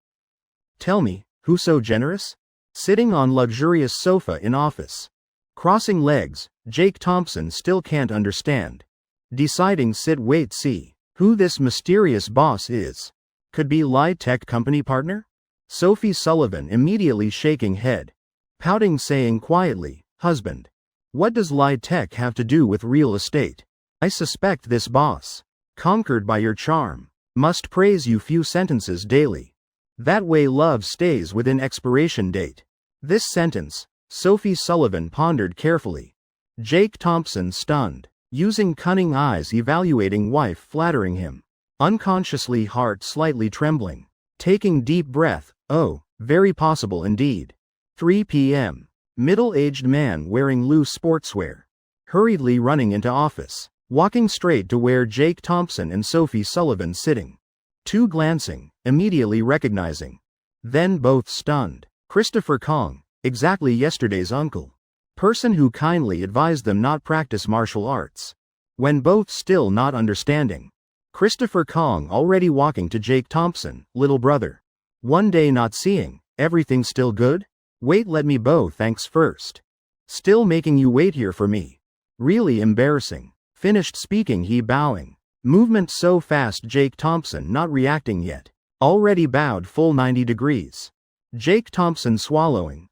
Speaker 1: Tell me, who so generous? Sitting on luxurious sofa in office. Crossing legs, Jake Thompson still can't understand. Deciding sit wait see. Who this mysterious boss is. Could be Lie Tech company partner? Sophie Sullivan immediately shaking head. Pouting saying quietly, husband. What does Lie Tech have to do with real estate? I suspect this boss. Conquered by your charm. Must praise you few sentences daily. That way love stays within expiration date. This sentence, Sophie Sullivan pondered carefully. Jake Thompson stunned. Using cunning eyes evaluating wife flattering him. Unconsciously heart slightly trembling. Taking deep breath, oh, very possible indeed. 3 p.m. Middle-aged man wearing loose sportswear. Hurriedly running into office. Walking straight to where Jake Thompson and Sophie Sullivan sitting. Two glancing, immediately recognizing. Then both stunned. Christopher Kong, exactly yesterday's uncle. Person who kindly advised them not practice martial arts. When both still not understanding. Christopher Kong already walking to Jake Thompson, little brother. One day not seeing, everything still good? Wait let me bow thanks first. Still making you wait here for me. Really embarrassing. Finished speaking he bowing. Movement so fast Jake Thompson not reacting yet. Already bowed full 90 degrees. Jake Thompson swallowing,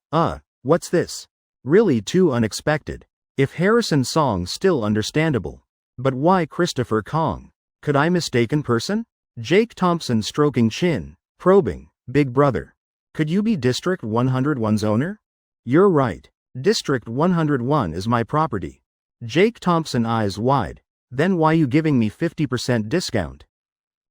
Speaker 1: what's this? Really too unexpected. If Harrison's song still understandable. But why Christopher Kong? Could I mistaken person? Jake Thompson stroking chin, probing, big brother. Could you be District 101's owner? You're right. District 101 is my property. Jake Thompson eyes wide. Then why you giving me 50% discount?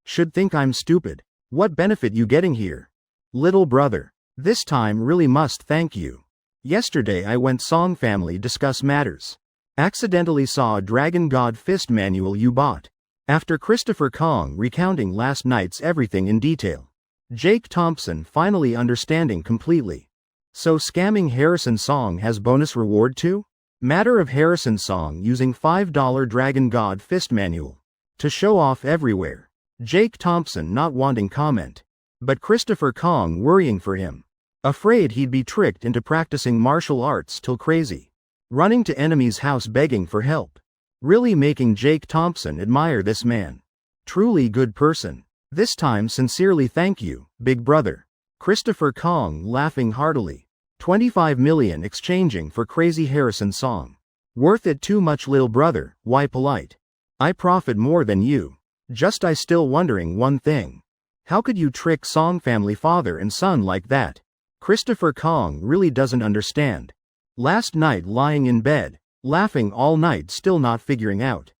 Speaker 1: Should think I'm stupid. What benefit you getting here? Little brother. This time really must thank you. Yesterday I went Song Family discuss matters. Accidentally saw a Dragon God Fist manual you bought. After Christopher Kong recounting last night's everything in detail. Jake Thompson finally understanding completely. So scamming Harrison Song has bonus reward too? Matter of Harrison Song using $5 Dragon God Fist manual. To show off everywhere. Jake Thompson not wanting comment. But Christopher Kong worrying for him. Afraid he'd be tricked into practicing martial arts till crazy. Running to enemy's house begging for help. Really making Jake Thompson admire this man. Truly good person. This time sincerely thank you, big brother. Christopher Kong laughing heartily. 25 million exchanging for crazy Harrison Song. Worth it too much little brother, why polite? I profit more than you. Just I still wondering one thing. How could you trick Song Family father and son like that? Christopher Kong really doesn't understand. Last night lying in bed, laughing all night still not figuring out.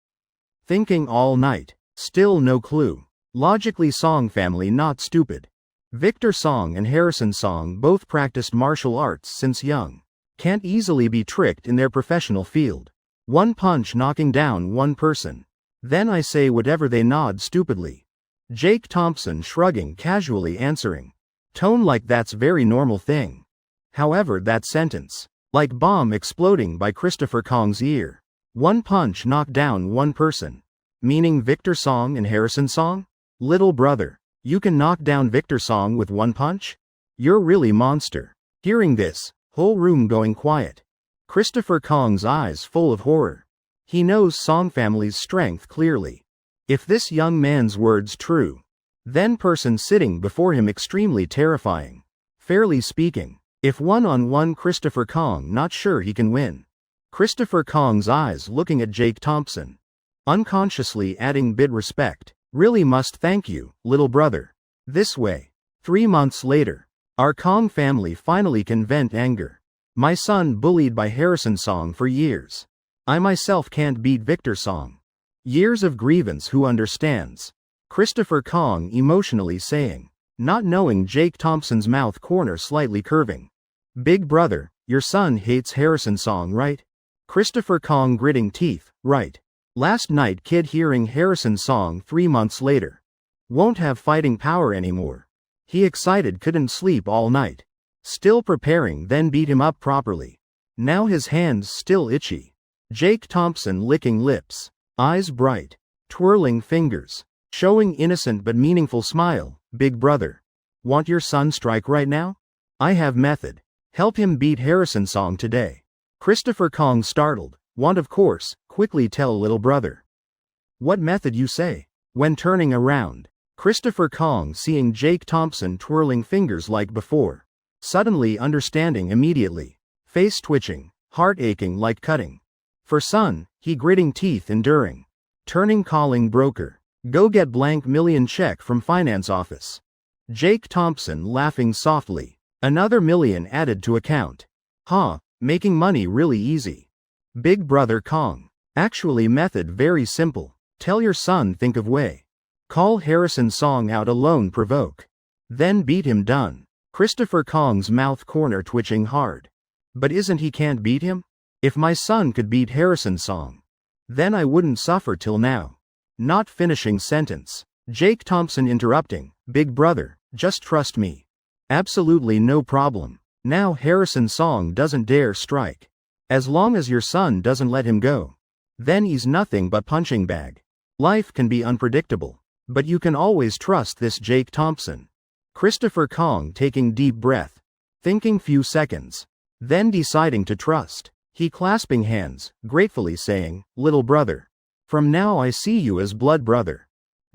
Speaker 1: Thinking all night, still no clue. Logically Song Family not stupid. Victor Song and Harrison Song both practiced martial arts since young. Can't easily be tricked in their professional field. One punch knocking down one person. Then I say whatever they nod stupidly. Jake Thompson shrugging casually answering. Tone like that's very normal thing. However that sentence, like bomb exploding by Christopher Kong's ear. One punch knocked down one person. Meaning Victor Song and Harrison Song? Little brother, you can knock down Victor Song with one punch? You're really monster. Hearing this, whole room going quiet. Christopher Kong's eyes full of horror. He knows Song Family's strength clearly. If this young man's words true, then person sitting before him extremely terrifying. Fairly speaking, if one-on-one Christopher Kong not sure he can win. Christopher Kong's eyes looking at Jake Thompson. Unconsciously adding bid respect. Really must thank you, little brother. This way. 3 months later. Our Kong family finally can vent anger. My son bullied by Harrison Song for years. I myself can't beat Victor Song. Years of grievance who understands. Christopher Kong emotionally saying. Not knowing Jake Thompson's mouth corner slightly curving. Big brother, your son hates Harrison Song right? Christopher Kong gritting teeth, right. Last night kid hearing Harrison's song 3 months later. Won't have fighting power anymore. He excited couldn't sleep all night. Still preparing then beat him up properly. Now his hands still itchy. Jake Thompson licking lips. Eyes bright. Twirling fingers. Showing innocent but meaningful smile. Big brother. Want your son strike right now? I have method. Help him beat Harrison's song today. Christopher Kong startled. Want of course, quickly tell little brother. What method you say? When turning around. Christopher Kong seeing Jake Thompson twirling fingers like before. Suddenly understanding immediately. Face twitching, heart aching like cutting. For son, he gritting teeth enduring. Turning calling broker. Go get blank million check from finance office. Jake Thompson laughing softly. Another million added to account. Huh, making money really easy. Big brother Kong. Actually method very simple. Tell your son think of way. Call Harrison's song out alone provoke. Then beat him done. Christopher Kong's mouth corner twitching hard. But isn't he can't beat him? If my son could beat Harrison's song. Then I wouldn't suffer till now. Not finishing sentence. Jake Thompson interrupting. Big brother, just trust me. Absolutely no problem. Now Harrison's song doesn't dare strike. As long as your son doesn't let him go. Then he's nothing but punching bag. Life can be unpredictable. But you can always trust this Jake Thompson. Christopher Kong taking deep breath. Thinking few seconds. Then deciding to trust. He clasping hands, gratefully saying, little brother. From now I see you as blood brother.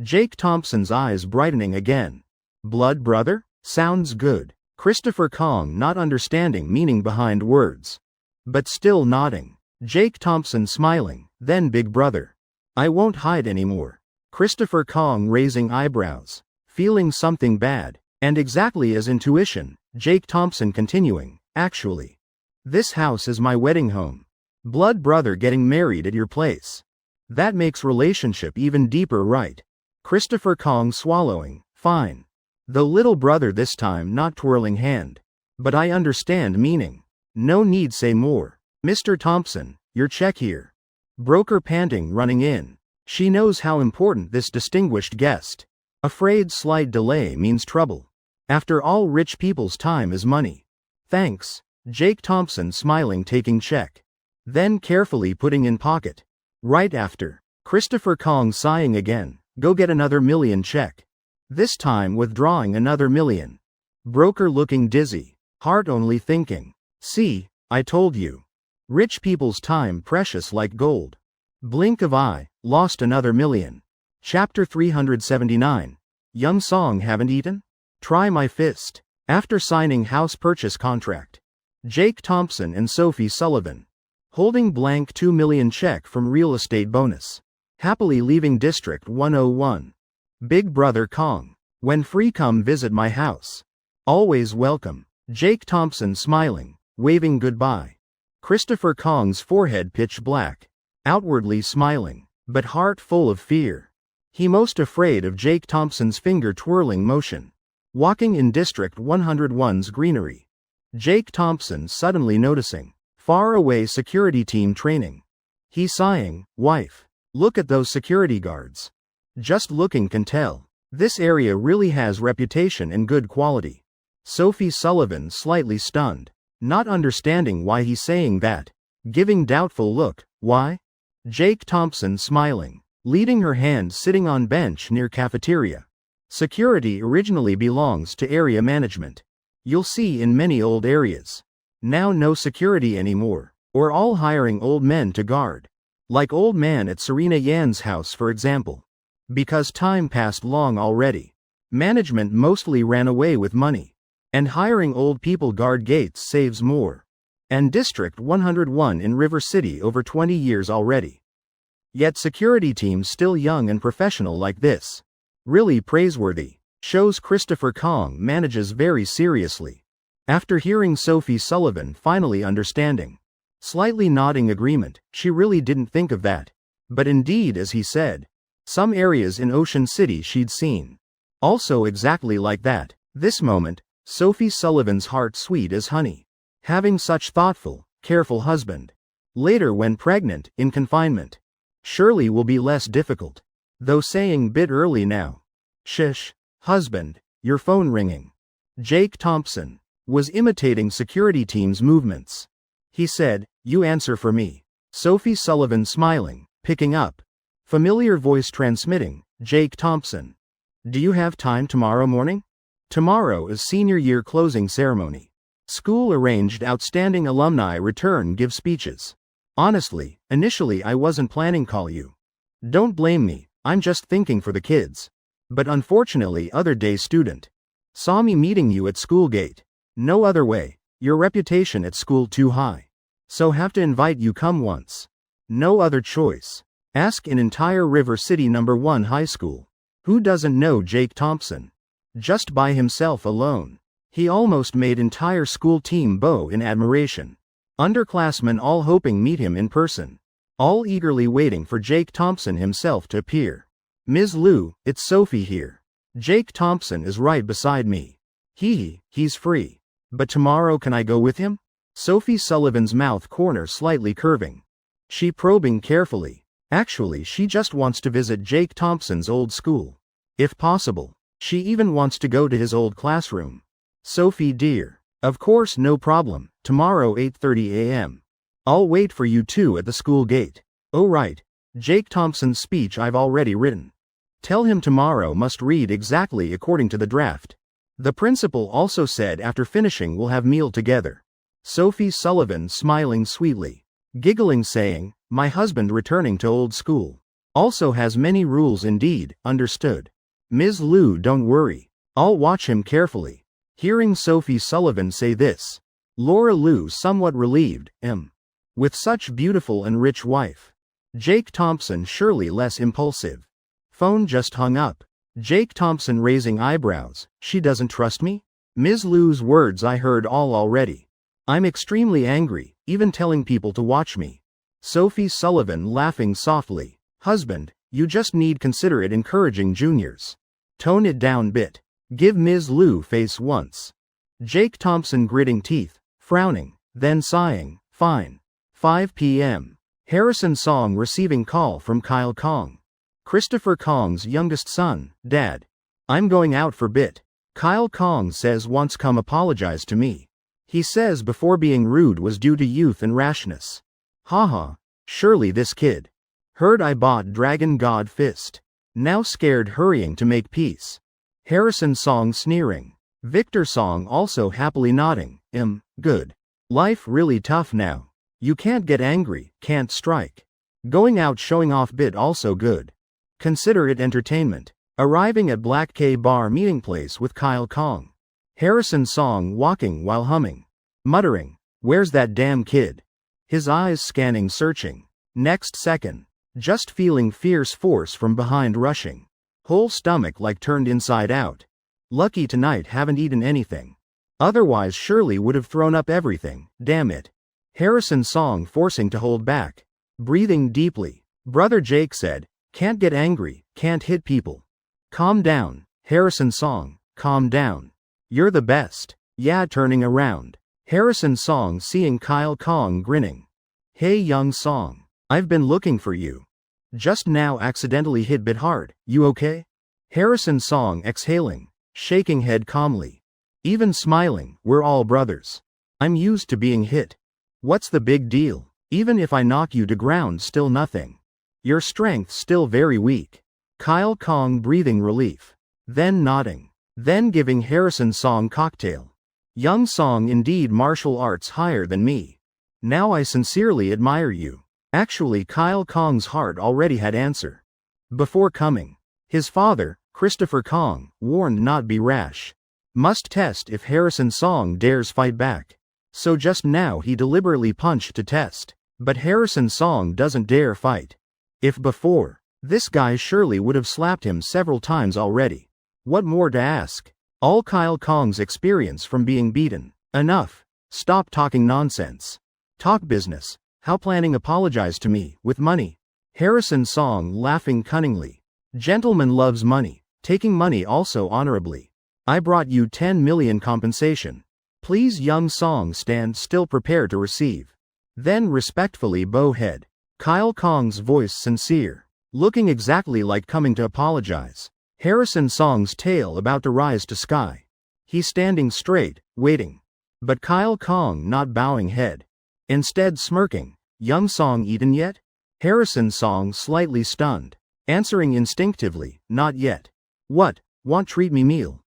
Speaker 1: Jake Thompson's eyes brightening again. Blood brother? Sounds good. Christopher Kong not understanding meaning behind words. But still nodding. Jake Thompson smiling, then big brother. I won't hide anymore. Christopher Kong raising eyebrows. Feeling something bad. And exactly as intuition, Jake Thompson continuing, actually. This house is my wedding home. Blood brother getting married at your place. That makes relationship even deeper, right? Christopher Kong swallowing, fine. Though little brother this time not twirling hand. But I understand meaning. No need say more. Mr. Thompson, your check here. Broker panting running in. She knows how important this distinguished guest. Afraid slight delay means trouble. After all rich people's time is money. Thanks. Jake Thompson smiling taking check. Then carefully putting in pocket. Right after. Christopher Kong sighing again. Go get another million check. This time withdrawing another million. Broker looking dizzy. Heart only thinking. See, I told you. Rich people's time precious like gold. Blink of eye, lost another million. Chapter 379. Young Song haven't eaten? Try my fist. After signing house purchase contract. Jake Thompson and Sophie Sullivan. Holding blank 2 million check from real estate bonus. Happily leaving District 101. Big brother Kong. When free come visit my house. Always welcome. Jake Thompson smiling, waving goodbye. Christopher Kong's forehead pitch black. Outwardly smiling, but heart full of fear. He most afraid of Jake Thompson's finger twirling motion. Walking in District 101's greenery. Jake Thompson suddenly noticing. Far away security team training. He sighing, wife. Look at those security guards. Just looking can tell. This area really has reputation and good quality. Sophie Sullivan slightly stunned. Not understanding why he's saying that. Giving doubtful look, why? Jake Thompson smiling. Leading her hand sitting on bench near cafeteria. Security originally belongs to area management. You'll see in many old areas. Now no security anymore. Or all hiring old men to guard. Like old man at Serena Yan's house for example. Because time passed long already. Management mostly ran away with money. And hiring old people guard gates saves more. And District 101 in River City over 20 years already. Yet security teams still young and professional like this. Really praiseworthy. Shows Christopher Kong manages very seriously. After hearing Sophie Sullivan finally understanding. Slightly nodding agreement, she really didn't think of that. But indeed as he said. Some areas in Ocean City she'd seen. Also exactly like that. This moment, Sophie Sullivan's heart sweet as honey. Having such thoughtful, careful husband. Later when pregnant, in confinement. surely will be less difficult. Though saying bit early now. Shish. Husband, your phone ringing. Jake Thompson was imitating security team's movements. He said, you answer for me. Sophie Sullivan smiling, picking up. Familiar voice transmitting, Jake Thompson. Do you have time tomorrow morning? Tomorrow is senior year closing ceremony. School arranged outstanding alumni return give speeches. Honestly, initially I wasn't planning call you. Don't blame me, I'm just thinking for the kids. But unfortunately other day student saw me meeting you at school gate. No other way, your reputation at school too high. So have to invite you come once. No other choice. Ask in entire River City number 1 high school. Who doesn't know Jake Thompson? Just by himself alone. He almost made entire school team bow in admiration. Underclassmen all hoping meet him in person. All eagerly waiting for Jake Thompson himself to appear. Ms. Liu, it's Sophie here. Jake Thompson is right beside me. He's free. But tomorrow can I go with him? Sophie Sullivan's mouth corner slightly curving. She probing carefully. Actually she just wants to visit Jake Thompson's old school. If possible. She even wants to go to his old classroom. Sophie dear. Of course no problem, tomorrow 8:30 a.m. I'll wait for you two at the school gate. Oh right. Jake Thompson's speech I've already written. Tell him tomorrow must read exactly according to the draft. The principal also said after finishing we'll have meal together. Sophie Sullivan smiling sweetly. Giggling saying, my husband returning to old school. Also has many rules indeed, understood. Ms. Liu don't worry. I'll watch him carefully. Hearing Sophie Sullivan say this. Laura Liu somewhat relieved, with such beautiful and rich wife. Jake Thompson surely less impulsive. Phone just hung up. Jake Thompson raising eyebrows, she doesn't trust me? Ms. Liu's words I heard all already. I'm extremely angry, even telling people to watch me. Sophie Sullivan laughing softly. Husband, you just need considerate encouraging juniors. Tone it down bit. Give Ms. Liu face once. Jake Thompson gritting teeth, frowning, then sighing, fine. 5 p.m. Harrison Song receiving call from Kyle Kong. Christopher Kong's youngest son, Dad. I'm going out for bit. Kyle Kong says once come apologize to me. He says before being rude was due to youth and rashness. Haha, surely this kid. Heard I bought Dragon God Fist. Now scared hurrying to make peace. Harrison Song sneering. Victor Song also happily nodding. Good. Life really tough now. You can't get angry, can't strike. Going out showing off bit also good. Consider it entertainment. Arriving at Black K Bar meeting place with Kyle Kong. Harrison Song walking while humming. Muttering, where's that damn kid? His eyes scanning searching. Next second. Just feeling fierce force from behind rushing. Whole stomach like turned inside out. Lucky tonight haven't eaten anything. Otherwise surely would have thrown up everything, damn it. Harrison Song forcing to hold back. Breathing deeply. Brother Jake said, can't get angry, can't hit people. Calm down, Harrison Song, calm down. You're the best. Yeah turning around. Harrison Song seeing Kyle Kong grinning. Hey young Song. I've been looking for you. Just now accidentally hit bit hard, you okay? Harrison Song exhaling, shaking head calmly. Even smiling, we're all brothers. I'm used to being hit. What's the big deal? Even if I knock you to ground still nothing. Your strength still very weak. Kyle Kong breathing relief. Then nodding. Then giving Harrison Song cocktail. Young Song indeed martial arts higher than me. Now I sincerely admire you. Actually Kyle Kong's heart already had answer. Before coming. His father, Christopher Kong, warned not be rash. Must test if Harrison Song dares fight back. So just now he deliberately punched to test. But Harrison Song doesn't dare fight. If before, this guy surely would have slapped him several times already. What more to ask? All Kyle Kong's experience from being beaten. Enough. Stop talking nonsense. Talk business. How planning apologize to me, with money? Harrison Song laughing cunningly. Gentleman loves money, taking money also honorably. I brought you 10 million compensation. Please young Song stand still prepared to receive. Then respectfully bow head. Kyle Kong's voice sincere. Looking exactly like coming to apologize. Harrison Song's tail about to rise to sky. He standing straight, waiting. But Kyle Kong not bowing head. Instead smirking. Young Song eaten yet? Harrison Song slightly stunned. Answering instinctively, not yet. What, want treat me meal?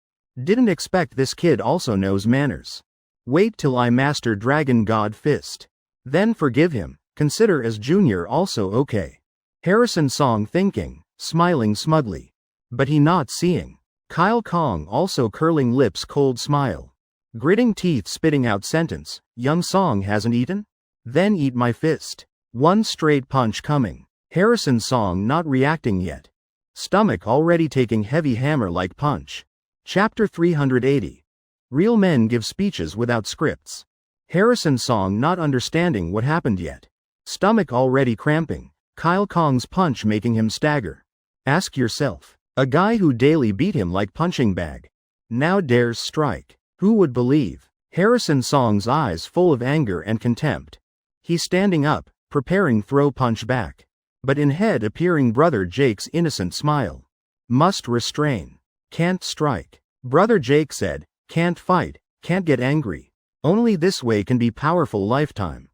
Speaker 1: Didn't expect this kid also knows manners. Wait till I master Dragon God Fist. Then forgive him, consider as junior also okay. Harrison Song thinking, smiling smugly. But he not seeing. Kyle Kong also curling lips cold smile. Gritting teeth spitting out sentence, Young Song hasn't eaten? Then eat my fist. One straight punch coming. Harrison Song not reacting yet. Stomach already taking heavy hammer-like punch. Chapter 380. Real men give speeches without scripts. Harrison Song not understanding what happened yet. Stomach already cramping. Kyle Kong's punch making him stagger. Ask yourself. A guy who daily beat him like punching bag. Now dares strike. Who would believe? Harrison Song's eyes full of anger and contempt. He standing up, preparing throw punch back. But in head appearing Brother Jake's innocent smile. Must restrain. Can't strike. Brother Jake said, can't fight, can't get angry. Only this way can be powerful lifetime.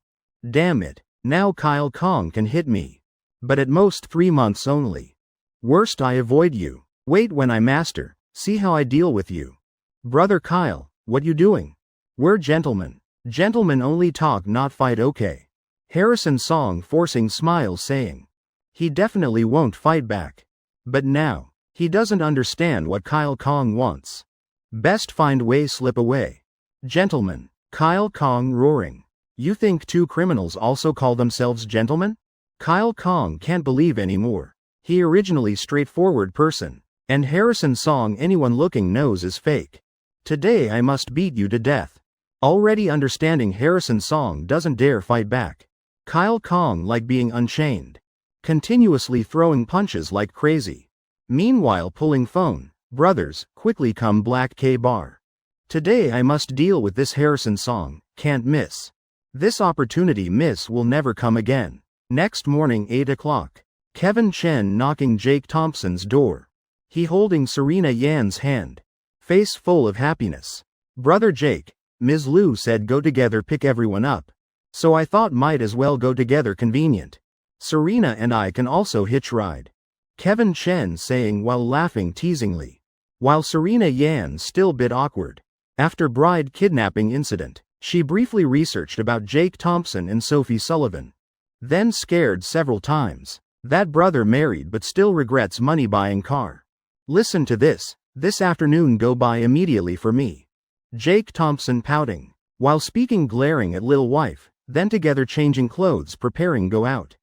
Speaker 1: Damn it, now Kyle Kong can hit me. But at most 3 months only. Worst I avoid you. Wait when I master, see how I deal with you. Brother Kyle, what you doing? We're gentlemen. Gentlemen only talk not fight okay. Harrison Song forcing smiles saying. He definitely won't fight back. But now, he doesn't understand what Kyle Kong wants. Best find way slip away. Gentlemen, Kyle Kong roaring. You think 2 criminals also call themselves gentlemen? Kyle Kong can't believe anymore. He originally straightforward person. And Harrison Song anyone looking knows is fake. Today I must beat you to death. Already understanding Harrison Song doesn't dare fight back. Kyle Kong like being unchained. Continuously throwing punches like crazy. Meanwhile pulling phone. Brothers, quickly come Black K bar. Today I must deal with this Harrison Song, can't miss. This opportunity miss will never come again. Next morning 8 o'clock. Kevin Chen knocking Jake Thompson's door. He holding Serena Yan's hand. Face full of happiness. Brother Jake, Ms. Liu said go together pick everyone up. So I thought might as well go together convenient. Serena and I can also hitch ride. Kevin Chen saying while laughing teasingly. While Serena Yan still bit awkward. After bride kidnapping incident, she briefly researched about Jake Thompson and Sophie Sullivan. Then scared several times. That brother married but still regrets money buying car. Listen to this afternoon go by immediately for me. Jake Thompson pouting. While speaking glaring at little wife, then together changing clothes preparing go out.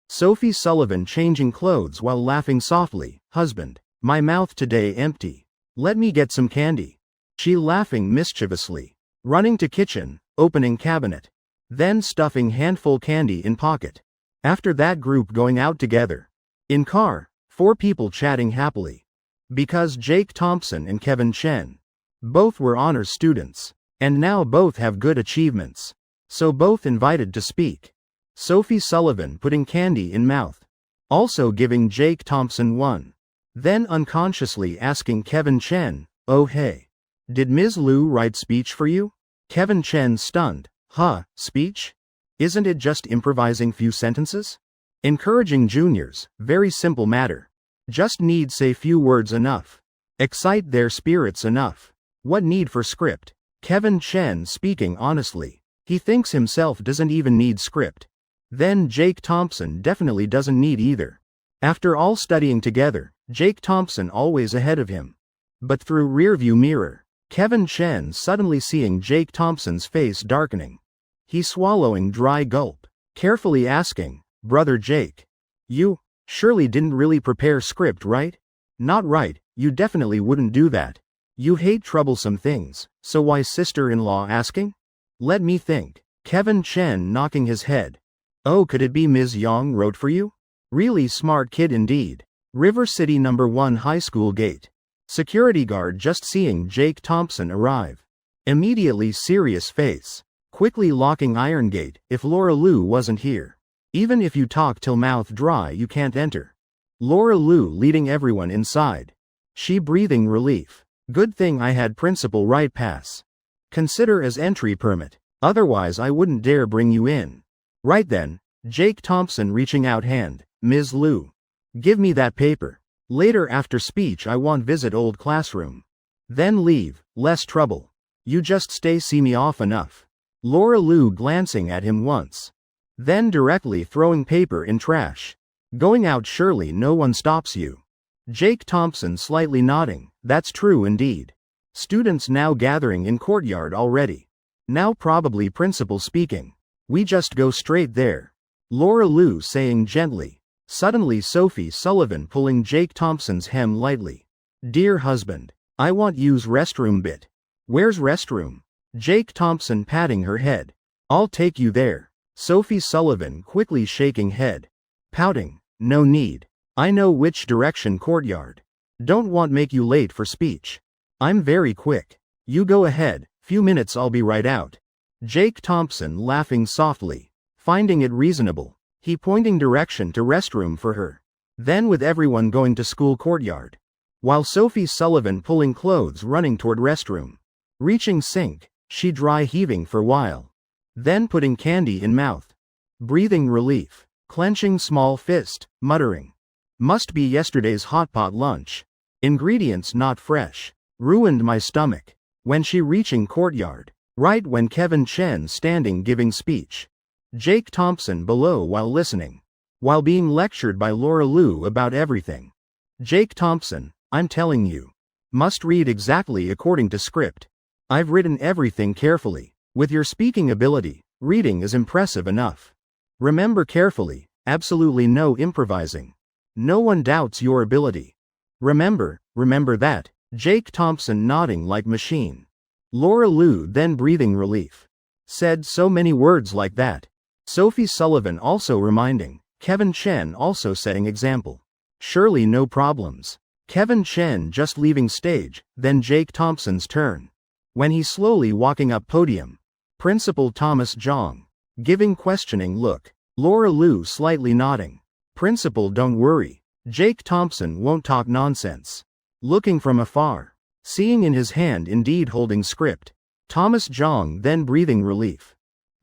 Speaker 1: Sophie Sullivan changing clothes while laughing softly, husband, my mouth today empty. Let me get some candy. She laughing mischievously. Running to kitchen, opening cabinet. Then stuffing handful candy in pocket. After that group going out together. In car, 4 people chatting happily. Because Jake Thompson and Kevin Chen. Both were honors students. And now both have good achievements. So both invited to speak. Sophie Sullivan putting candy in mouth. Also giving Jake Thompson one. Then unconsciously asking Kevin Chen, oh hey. Did Ms. Liu write speech for you? Kevin Chen stunned. Huh, speech? Isn't it just improvising few sentences? Encouraging juniors, very simple matter. Just need say few words enough. Excite their spirits enough. What need for script? Kevin Chen speaking honestly. He thinks himself doesn't even need script. Then Jake Thompson definitely doesn't need either. After all studying together, Jake Thompson always ahead of him. But through rearview mirror, Kevin Chen suddenly seeing Jake Thompson's face darkening. He swallowing dry gulp, carefully asking, Brother Jake. You, surely didn't really prepare script right? Not right, you definitely wouldn't do that. You hate troublesome things, so why sister-in-law asking? Let me think. Kevin Chen knocking his head. Oh, could it be Ms. Yang wrote for you? Really smart kid indeed. River City No. 1 High School gate. Security guard just seeing Jake Thompson arrive. Immediately serious face. Quickly locking iron gate if Laura Liu wasn't here. Even if you talk till mouth dry you can't enter. Laura Lu leading everyone inside. She breathing relief. Good thing I had principal right pass. Consider as entry permit. Otherwise I wouldn't dare bring you in. Right then, Jake Thompson reaching out hand, Ms. Lu. Give me that paper. Later after speech I want visit old classroom. Then leave, less trouble. You just stay see me off enough. Laura Lu glancing at him once. Then directly throwing paper in trash. Going out surely no one stops you. Jake Thompson slightly nodding, that's true indeed. Students now gathering in courtyard already. Now probably principal speaking. We just go straight there. Laura Lu saying gently. Suddenly Sophie Sullivan pulling Jake Thompson's hem lightly. Dear husband, I want use restroom bit. Where's restroom? Jake Thompson patting her head. I'll take you there. Sophie Sullivan quickly shaking head. Pouting, no need. I know which direction courtyard. Don't want make you late for speech. I'm very quick. You go ahead, few minutes I'll be right out. Jake Thompson laughing softly. Finding it reasonable. He pointing direction to restroom for her. Then with everyone going to school courtyard. While Sophie Sullivan pulling clothes running toward restroom. Reaching sink, she dry heaving for while. Then putting candy in mouth. Breathing relief. Clenching small fist, muttering. Must be yesterday's hot pot lunch. Ingredients not fresh. Ruined my stomach. When she reaching courtyard. Right when Kevin Chen standing giving speech. Jake Thompson below while listening. While being lectured by Laura Lu about everything. Jake Thompson, I'm telling you. Must read exactly according to script. I've written everything carefully. With your speaking ability, reading is impressive enough. Remember carefully, absolutely no improvising. No one doubts your ability. Remember that. Jake Thompson nodding like machine. Laura Lu then breathing relief. Said so many words like that. Sophie Sullivan also reminding. Kevin Chen also setting example. Surely no problems. Kevin Chen just leaving stage, then Jake Thompson's turn. When he slowly walking up podium. Principal Thomas Jong. Giving questioning look. Laura Lu slightly nodding. Principal don't worry. Jake Thompson won't talk nonsense. Looking from afar. Seeing in his hand indeed holding script. Thomas Jong then breathing relief.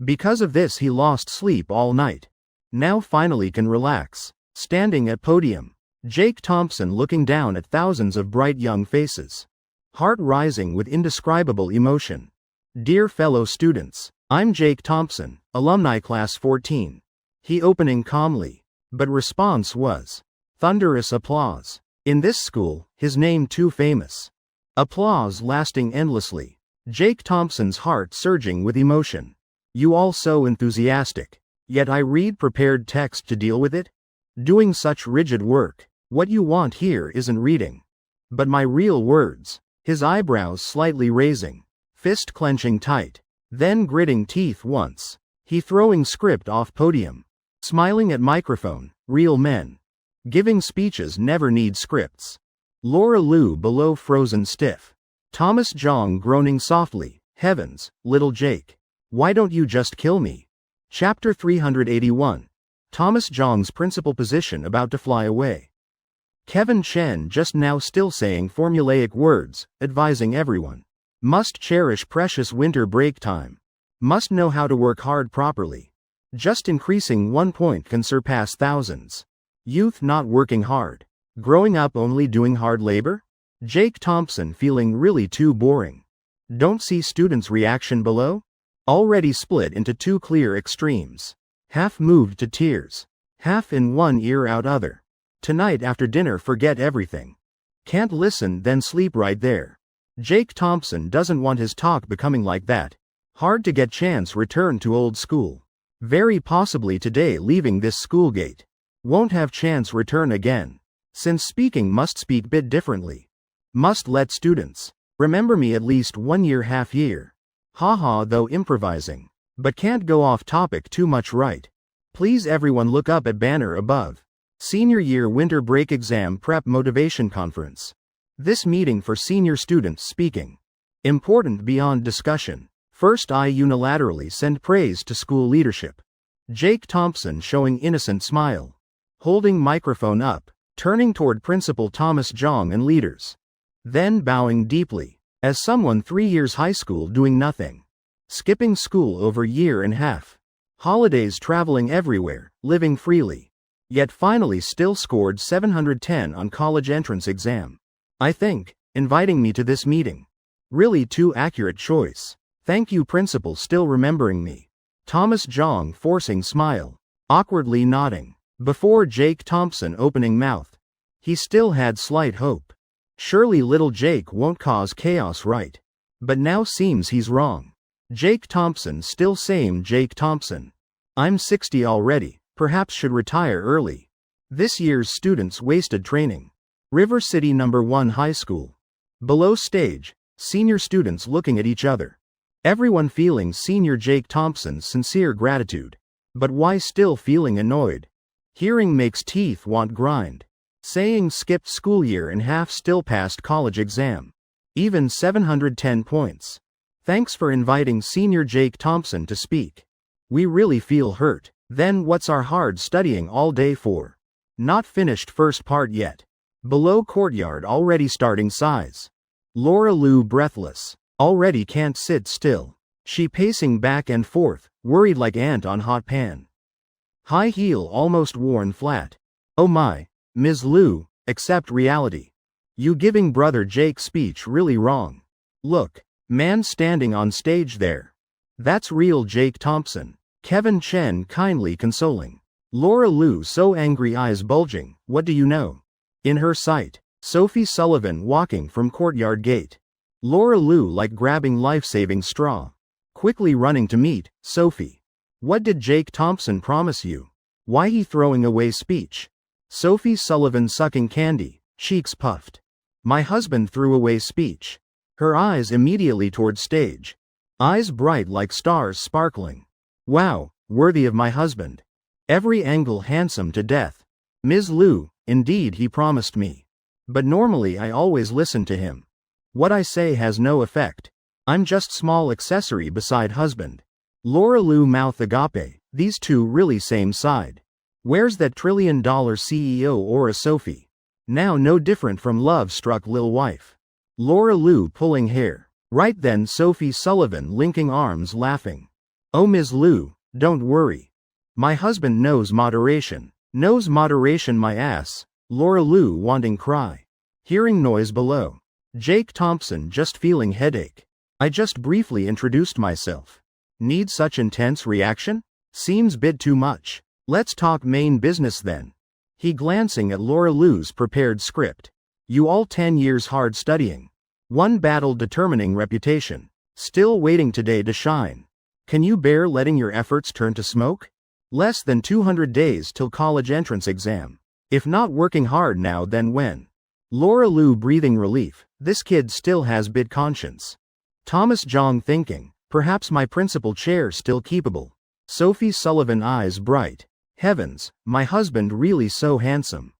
Speaker 1: Because of this he lost sleep all night. Now finally can relax. Standing at podium. Jake Thompson looking down at thousands of bright young faces. Heart rising with indescribable emotion. Dear fellow students, I'm Jake Thompson, alumni class 14. He opening calmly. But response was thunderous applause. In this school, his name too famous. Applause lasting endlessly. Jake Thompson's heart surging with emotion. You all so enthusiastic. Yet I read prepared text to deal with it? Doing such rigid work. What you want here isn't reading. But my real words. His eyebrows slightly raising. Fist clenching tight. Then gritting teeth once. He throwing script off podium. Smiling at microphone. Real men. Giving speeches never need scripts. Laura Lu below frozen stiff. Thomas Jong groaning softly. Heavens, little Jake. Why don't you just kill me? Chapter 381. Thomas Jong's principal position about to fly away. Kevin Chen just now still saying formulaic words, advising everyone. Must cherish precious winter break time. Must know how to work hard properly. Just increasing 1 point can surpass thousands. Youth not working hard. Growing up only doing hard labor? Jake Thompson feeling really too boring. Don't see students' reaction below? Already split into two clear extremes. Half moved to tears. Half in one ear out other. Tonight after dinner forget everything. Can't listen then sleep right there. Jake Thompson doesn't want his talk becoming like that. Hard to get chance return to old school. Very possibly today leaving this school gate. Won't have chance return again. Since speaking must speak bit differently. Must let students remember me at least 1 year half year. Haha though improvising. But can't go off topic too much right. Please everyone look up at banner above. Senior year winter break exam prep motivation conference. This meeting for senior students speaking. Important beyond discussion. First I unilaterally send praise to school leadership. Jake Thompson showing innocent smile. Holding microphone up, turning toward Principal Thomas Jong and leaders. Then bowing deeply, as someone 3 years high school doing nothing. Skipping school over year and half. Holidays traveling everywhere, living freely. Yet finally still scored 710 on college entrance exam. I think, inviting me to this meeting. Really too accurate choice. Thank you principal still remembering me. Thomas Jong forcing smile. Awkwardly nodding. Before Jake Thompson opening mouth. He still had slight hope. Surely little Jake won't cause chaos, right? But now seems he's wrong. Jake Thompson still same Jake Thompson. I'm 60 already, perhaps should retire early. This year's students wasted training. River City No. 1 High School. Below stage, senior students looking at each other. Everyone feeling senior Jake Thompson's sincere gratitude. But why still feeling annoyed? Hearing makes teeth want grind. Saying skipped school year and half still passed college exam. Even 710 points. Thanks for inviting senior Jake Thompson to speak. We really feel hurt. Then what's our hard studying all day for? Not finished first part yet. Below courtyard already starting size. Laura Lou breathless. Already can't sit still. She pacing back and forth, worried like ant on hot pan. High heel almost worn flat. Oh my, Ms. Liu, accept reality. You giving brother Jake speech really wrong. Look, man standing on stage there. That's real Jake Thompson. Kevin Chen kindly consoling. Laura Liu so angry eyes bulging, what do you know? In her sight, Sophie Sullivan walking from courtyard gate. Laura Liu like grabbing life-saving straw. Quickly running to meet, Sophie. What did Jake Thompson promise you? Why he throwing away speech? Sophie Sullivan sucking candy, cheeks puffed. My husband threw away speech. Her eyes immediately toward stage. Eyes bright like stars sparkling. Wow, worthy of my husband. Every angle handsome to death. Ms. Liu, indeed he promised me. But normally I always listen to him. What I say has no effect. I'm just small accessory beside husband. Laura Liu mouth agape, these two really same side. Where's that $1 trillion CEO or a Sophie? Now no different from love-struck lil wife. Laura Liu pulling hair. Right then Sophie Sullivan linking arms laughing. Oh Ms. Liu, don't worry. My husband knows moderation. Knows moderation my ass. Laura Liu wanting cry. Hearing noise below. Jake Thompson just feeling headache. I just briefly introduced myself. Need such intense reaction? Seems bit too much. Let's talk main business then. He glancing at Laura Liu's prepared script. You all 10 years hard studying. One battle determining reputation. Still waiting today to shine. Can you bear letting your efforts turn to smoke? Less than 200 days till college entrance exam. If not working hard now then when? Laura Liu breathing relief, this kid still has bit conscience. Thomas Jong thinking, perhaps my principal chair still keepable. Sophie Sullivan eyes bright. Heavens, my husband really so handsome.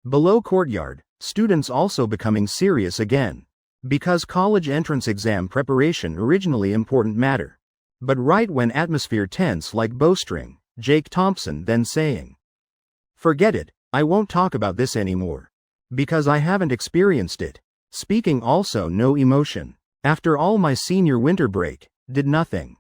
Speaker 1: Below courtyard, students also becoming serious again. Because college entrance exam preparation originally important matter. But right when atmosphere tense like bowstring, Jake Thompson then saying. Forget it, I won't talk about this anymore. Because I haven't experienced it. Speaking also no emotion. After all my senior winter break, did nothing.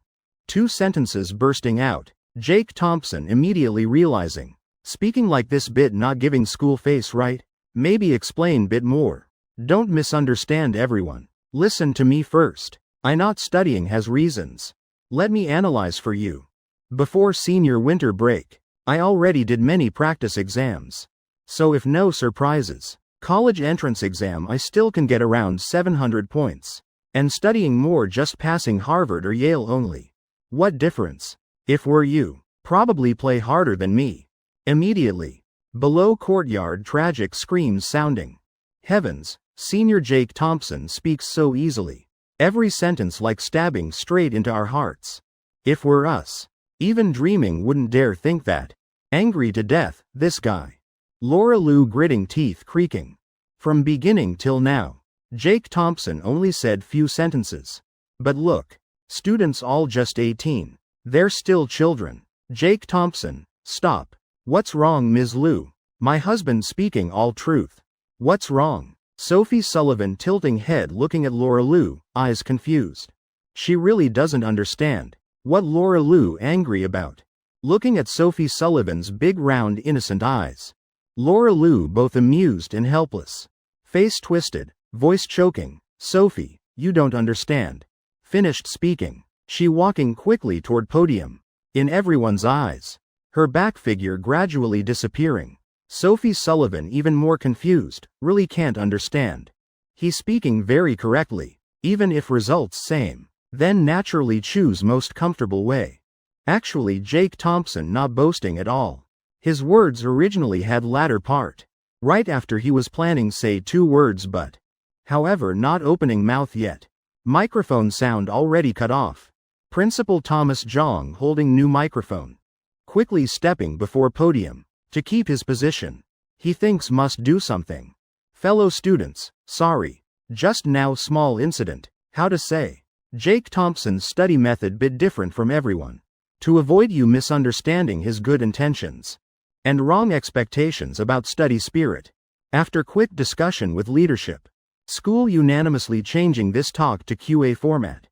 Speaker 1: 2 sentences bursting out. Jake Thompson immediately realizing. Speaking like this bit not giving school face right? Maybe explain bit more. Don't misunderstand everyone. Listen to me first. I not studying has reasons. Let me analyze for you. Before senior winter break, I already did many practice exams. So if no surprises, college entrance exam I still can get around 700 points. And studying more just passing Harvard or Yale only. What difference? If were you, probably play harder than me. Immediately. Below courtyard tragic screams sounding. Heavens, senior Jake Thompson speaks so easily. Every sentence like stabbing straight into our hearts. If were us, even dreaming wouldn't dare think that. Angry to death, this guy. Laura Liu gritting teeth creaking. From beginning till now. Jake Thompson only said few sentences. But look, students all just 18. They're still children. Jake Thompson, stop. What's wrong, Ms. Liu? My husband speaking all truth. What's wrong? Sophie Sullivan tilting head looking at Laura Liu, eyes confused. She really doesn't understand. What Laura Liu angry about? Looking at Sophie Sullivan's big round innocent eyes. Laura Liu both amused and helpless. Face twisted, voice choking. Sophie, you don't understand. Finished speaking. She walking quickly toward podium. In everyone's eyes. Her back figure gradually disappearing. Sophie Sullivan even more confused, really can't understand. He's speaking very correctly, even if results same. Then naturally choose most comfortable way. Actually Jake Thompson not boasting at all. His words originally had latter part. Right after he was planning say 2 words but. However not opening mouth yet. Microphone sound already cut off. Principal Thomas Jong holding new microphone. Quickly stepping before podium. To keep his position. He thinks must do something. Fellow students, sorry. Just now small incident. How to say. Jake Thompson's study method bit different from everyone. To avoid you misunderstanding his good intentions. And wrong expectations about study spirit. After quick discussion with leadership. School unanimously changing this talk to QA format.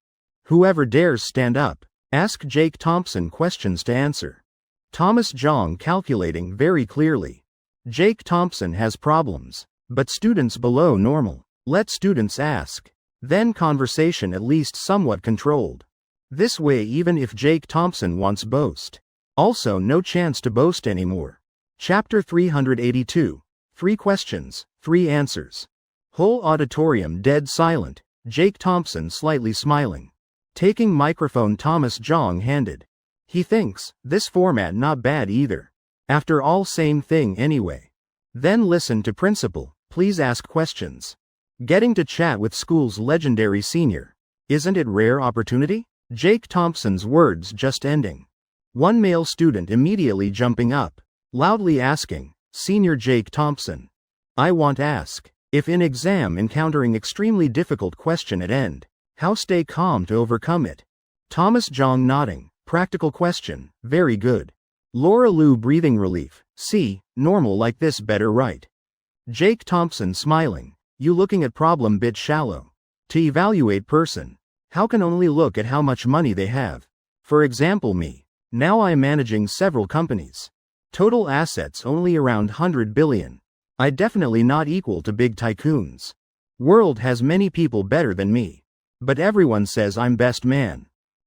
Speaker 1: Whoever dares stand up. Ask Jake Thompson questions to answer. Thomas Jong calculating very clearly. Jake Thompson has problems. But students below normal. Let students ask. Then conversation at least somewhat controlled. This way even if Jake Thompson wants boast. Also no chance to boast anymore. Chapter 382. 3 questions, 3 answers. Whole auditorium dead silent. Jake Thompson slightly smiling. Taking microphone Thomas Jong handed. He thinks, this format not bad either. After all same thing anyway. Then listen to principal, please ask questions. Getting to chat with school's legendary senior. Isn't it rare opportunity? Jake Thompson's words just ending. One male student immediately jumping up. Loudly asking, Senior Jake Thompson. I want ask. If in exam encountering extremely difficult question at end. How stay calm to overcome it? Thomas Jong nodding. Practical question, very good. Laura Liu breathing relief, see, normal like this better right. Jake Thompson smiling, you looking at problem bit shallow. To evaluate person, how can only look at how much money they have. For example me, now I'm managing several companies. Total assets only around 100 billion. I definitely not equal to big tycoons. World has many people better than me. But everyone says I'm best man.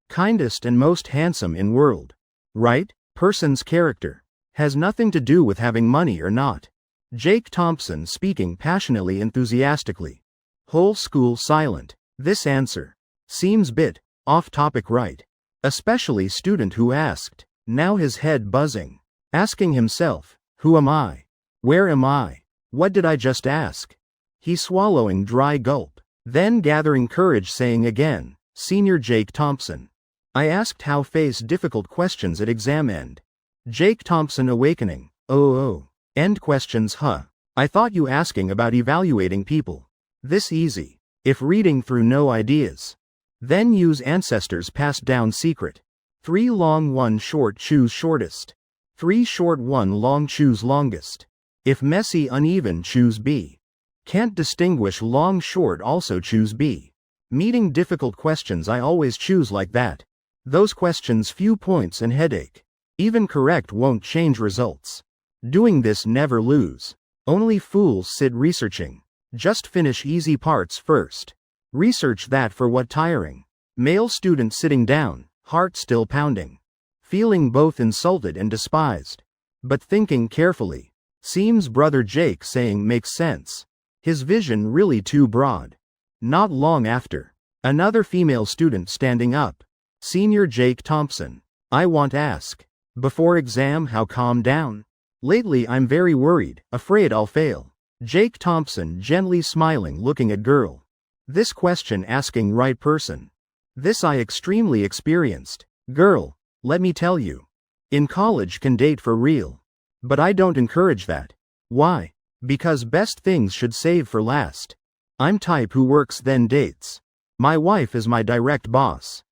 Speaker 1: Kindest and most handsome in world. Right? Person's character. Has nothing to do with having money or not. Jake Thompson speaking passionately enthusiastically. Whole school silent. This answer. Seems bit, off topic right. Especially student who asked. Now his head buzzing. Asking himself, who am I? Where am I? What did I just ask? He swallowing dry gulp. Then gathering courage saying again, Senior Jake Thompson. I asked how face difficult questions at exam end. Jake Thompson awakening. Oh. End questions huh. I thought you asking about evaluating people. This easy. If reading through no ideas. Then use ancestors passed down secret. 3 long 1 short choose shortest. 3 short 1 long choose longest. If messy uneven choose B. Can't distinguish long short also choose B. Meeting difficult questions I always choose like that. Those questions few points and headache. Even correct won't change results. Doing this never lose. Only fools sit researching. Just finish easy parts first. Research that for what tiring. Male student sitting down, heart still pounding. Feeling both insulted and despised. But thinking carefully. Seems brother Jake saying makes sense. His vision really too broad. Not long after. Another female student standing up. Senior Jake Thompson. I want ask. Before exam how calm down? Lately I'm very worried, afraid I'll fail. Jake Thompson gently smiling looking at girl. This question asking right person. This I extremely experienced. Girl, let me tell you. In college can date for real. But I don't encourage that. Why? Because best things should save for last. I'm type who works then dates. My wife is my direct boss.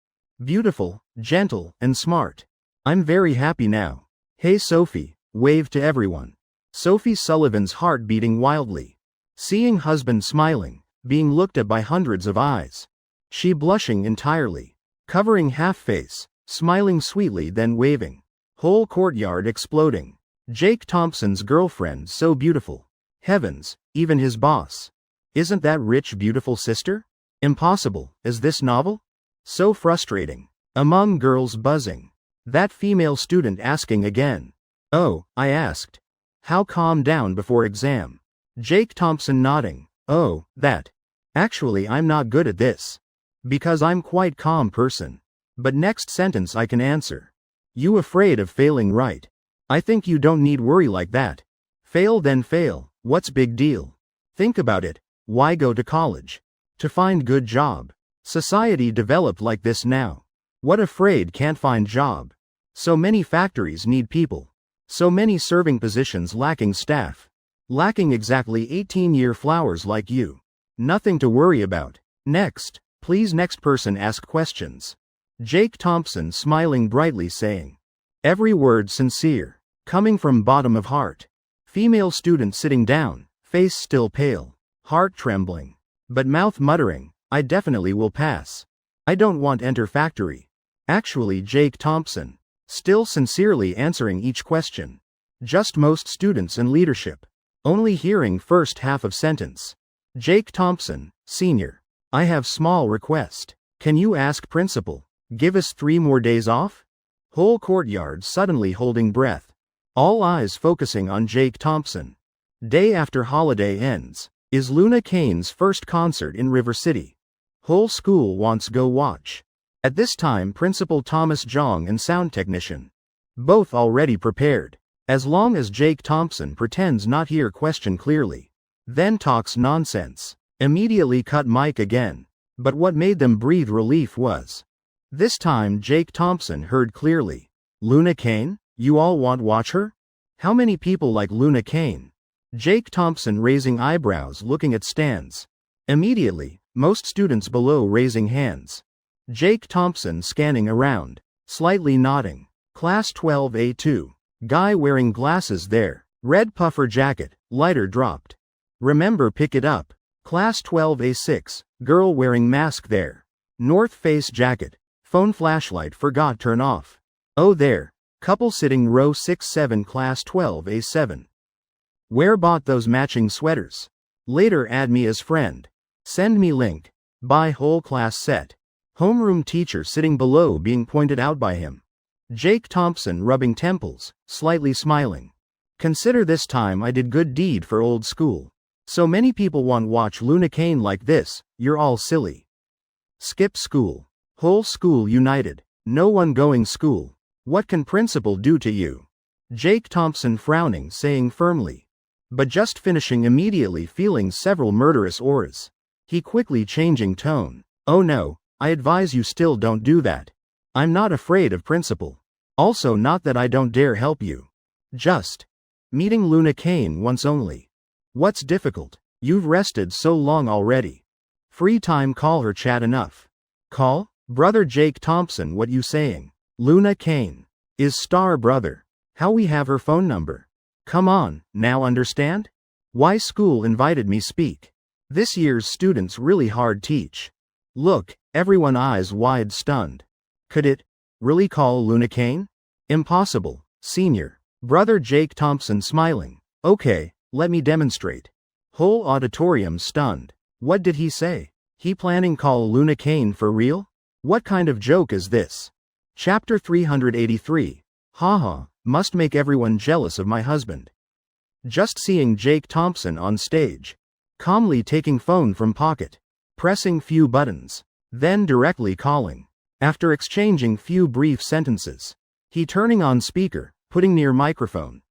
Speaker 1: Beautiful, gentle, and smart. I'm very happy now. Hey Sophie, wave to everyone. Sophie Sullivan's heart beating wildly. Seeing husband smiling, being looked at by hundreds of eyes. She blushing entirely. Covering half face, smiling sweetly then waving. Whole courtyard exploding. Jake Thompson's girlfriend so beautiful. Heavens, even his boss. Isn't that rich beautiful sister? Impossible, is this novel? So frustrating. Among girls buzzing. That female student asking again. Oh, I asked. How calm down before exam? Jake Thompson nodding. Oh, that. Actually I'm not good at this. Because I'm quite calm person. But next sentence I can answer. You afraid of failing right? I think you don't need worry like that. Fail then fail, what's big deal? Think about it, why go to college? To find good job. Society developed like this now. What afraid can't find job? So many factories need people. So many serving positions lacking staff. Lacking exactly 18-year flowers like you. Nothing to worry about. Next, please next person ask questions. Jake Thompson smiling brightly saying. Every word sincere. Coming from bottom of heart. Female student sitting down, face still pale. Heart trembling. But mouth muttering, I definitely will pass. I don't want enter factory. Actually Jake Thompson. Still sincerely answering each question. Just most students in leadership. Only hearing first half of sentence. Jake Thompson, senior. I have small request. Can you ask principal? Give us 3 more days off? Whole courtyard suddenly holding breath. All eyes focusing on Jake Thompson. Day after holiday ends. Is Luna Kane's first concert in River City. Whole school wants go watch. At this time Principal Thomas Jong and sound technician. Both already prepared. As long as Jake Thompson pretends not hear question clearly. Then talks nonsense. Immediately cut mic again. But what made them breathe relief was. This time Jake Thompson heard clearly. Luna Kane? You all want watch her? How many people like Luna Kane? Jake Thompson raising eyebrows looking at stands. Immediately, most students below raising hands. Jake Thompson scanning around. Slightly nodding. Class 12A2. Guy wearing glasses there. Red puffer jacket, lighter dropped. Remember pick it up. Class 12A6. Girl wearing mask there. North Face jacket. Phone flashlight forgot turn off. Oh there. Couple sitting row 6-7 class 12A7. Where bought those matching sweaters? Later add me as friend. Send me link. Buy whole class set. Homeroom teacher sitting below being pointed out by him. Jake Thompson rubbing temples, slightly smiling. Consider this time I did good deed for old school. So many people want watch Luna Kane like this, you're all silly. Skip school. Whole school united. No one going school. What can principal do to you? Jake Thompson frowning saying firmly. But just finishing immediately feeling several murderous auras. He quickly changing tone. Oh no, I advise you still don't do that. I'm not afraid of principal. Also not that I don't dare help you. Just meeting Luna Kane once only. What's difficult? You've rested so long already. Free time call her chat enough. Call? Brother Jake Thompson what you saying? Luna Kane. Is star brother. How we have her phone number? Come on, now understand? Why school invited me speak. This year's students really hard teach. Look, everyone eyes wide stunned. Could it really call Luna Kane? Impossible, senior. Brother Jake Thompson smiling. Okay, let me demonstrate. Whole auditorium stunned. What did he say? He planning call Luna Kane for real? What kind of joke is this? Chapter 383. Haha, must make everyone jealous of my husband. Just seeing Jake Thompson on stage. Calmly taking phone from pocket. Pressing few buttons. Then directly calling. After exchanging few brief sentences. He turning on speaker, putting near microphone.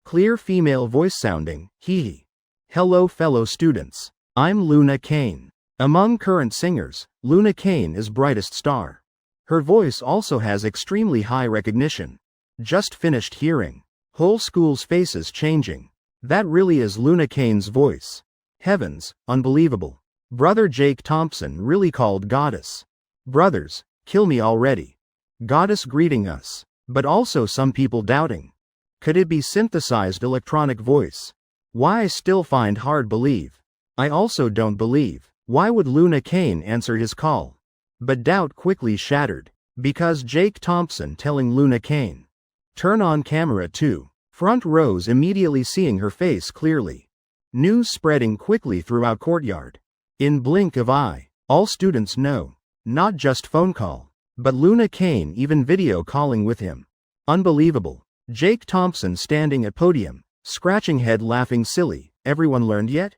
Speaker 1: Clear female voice sounding, hee. Hello fellow students. I'm Luna Kane. Among current singers, Luna Kane is brightest star. Her voice also has extremely high recognition. Just finished hearing. Whole school's faces changing. That really is Luna Kane's voice. Heavens, unbelievable. Brother Jake Thompson really called goddess. Brothers, kill me already. Goddess greeting us. But also some people doubting. Could it be synthesized electronic voice? Why I still find hard believe. I also don't believe. Why would Luna Kane answer his call? But doubt quickly shattered. Because Jake Thompson telling Luna Kane. Turn on camera 2. Front rows immediately seeing her face clearly. News spreading quickly throughout courtyard. In blink of eye, all students know. Not just phone call, but Luna Kane even video calling with him. Unbelievable. Jake Thompson standing at podium, scratching head laughing silly. Everyone learned yet?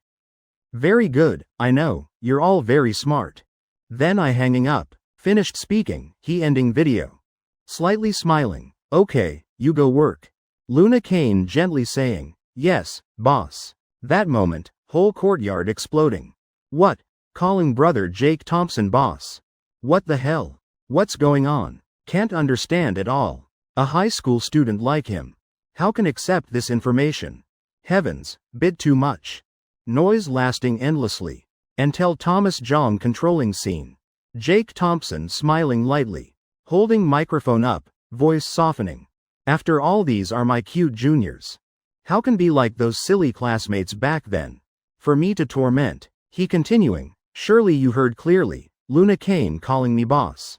Speaker 1: Very good, I know, you're all very smart. Then I hanging up, finished speaking, he ending video. Slightly smiling, okay, you go work. Luna Kane gently saying, yes, boss. That moment, whole courtyard exploding. What? Calling brother Jake Thompson boss. What the hell? What's going on? Can't understand at all. A high school student like him. How can accept this information? Heavens, bit too much. Noise lasting endlessly. Until Thomas Jong controlling scene. Jake Thompson smiling lightly. Holding microphone up, voice softening. After all these are my cute juniors. How can be like those silly classmates back then? For me to torment. He continuing, surely you heard clearly, Luna Kane calling me boss.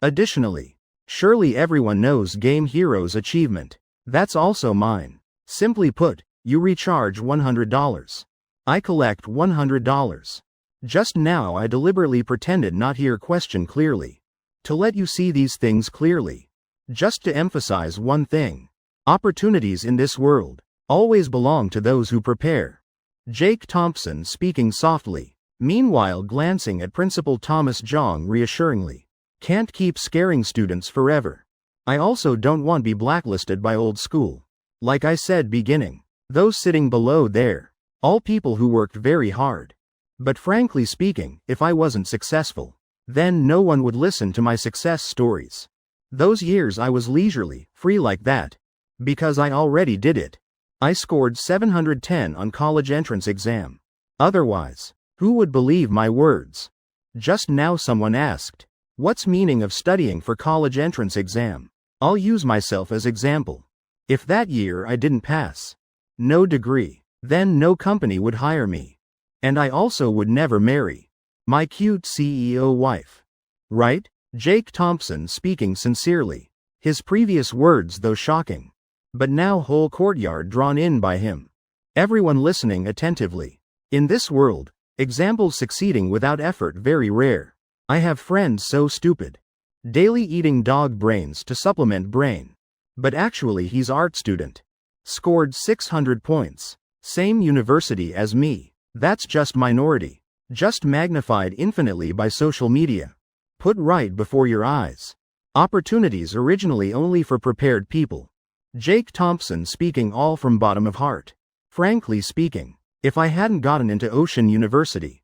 Speaker 1: Additionally, surely everyone knows Game Hero's achievement. That's also mine. Simply put, you recharge $100. I collect $100. Just now I deliberately pretended not hear question clearly. To let you see these things clearly. Just to emphasize one thing. Opportunities in this world always belong to those who prepare. Jake Thompson speaking softly, meanwhile glancing at Principal Thomas Jong reassuringly. Can't keep scaring students forever. I also don't want be blacklisted by old school. Like I said beginning, those sitting below there, all people who worked very hard. But frankly speaking, if I wasn't successful, then no one would listen to my success stories. Those years I was leisurely, free like that. Because I already did it. I scored 710 on college entrance exam. Otherwise, who would believe my words? Just now someone asked, what's meaning of studying for college entrance exam? I'll use myself as example. If that year I didn't pass, no degree, then no company would hire me. And I also would never marry my cute CEO wife. Right? Jake Thompson speaking sincerely. His previous words though shocking. But now whole courtyard drawn in by him. Everyone listening attentively. In this world, examples succeeding without effort very rare. I have friends so stupid. Daily eating dog brains to supplement brain. But actually he's art student. Scored 600 points. Same university as me. That's just minority. Just magnified infinitely by social media. Put right before your eyes. Opportunities originally only for prepared people. Jake Thompson speaking all from bottom of heart. Frankly speaking, if I hadn't gotten into Ocean University,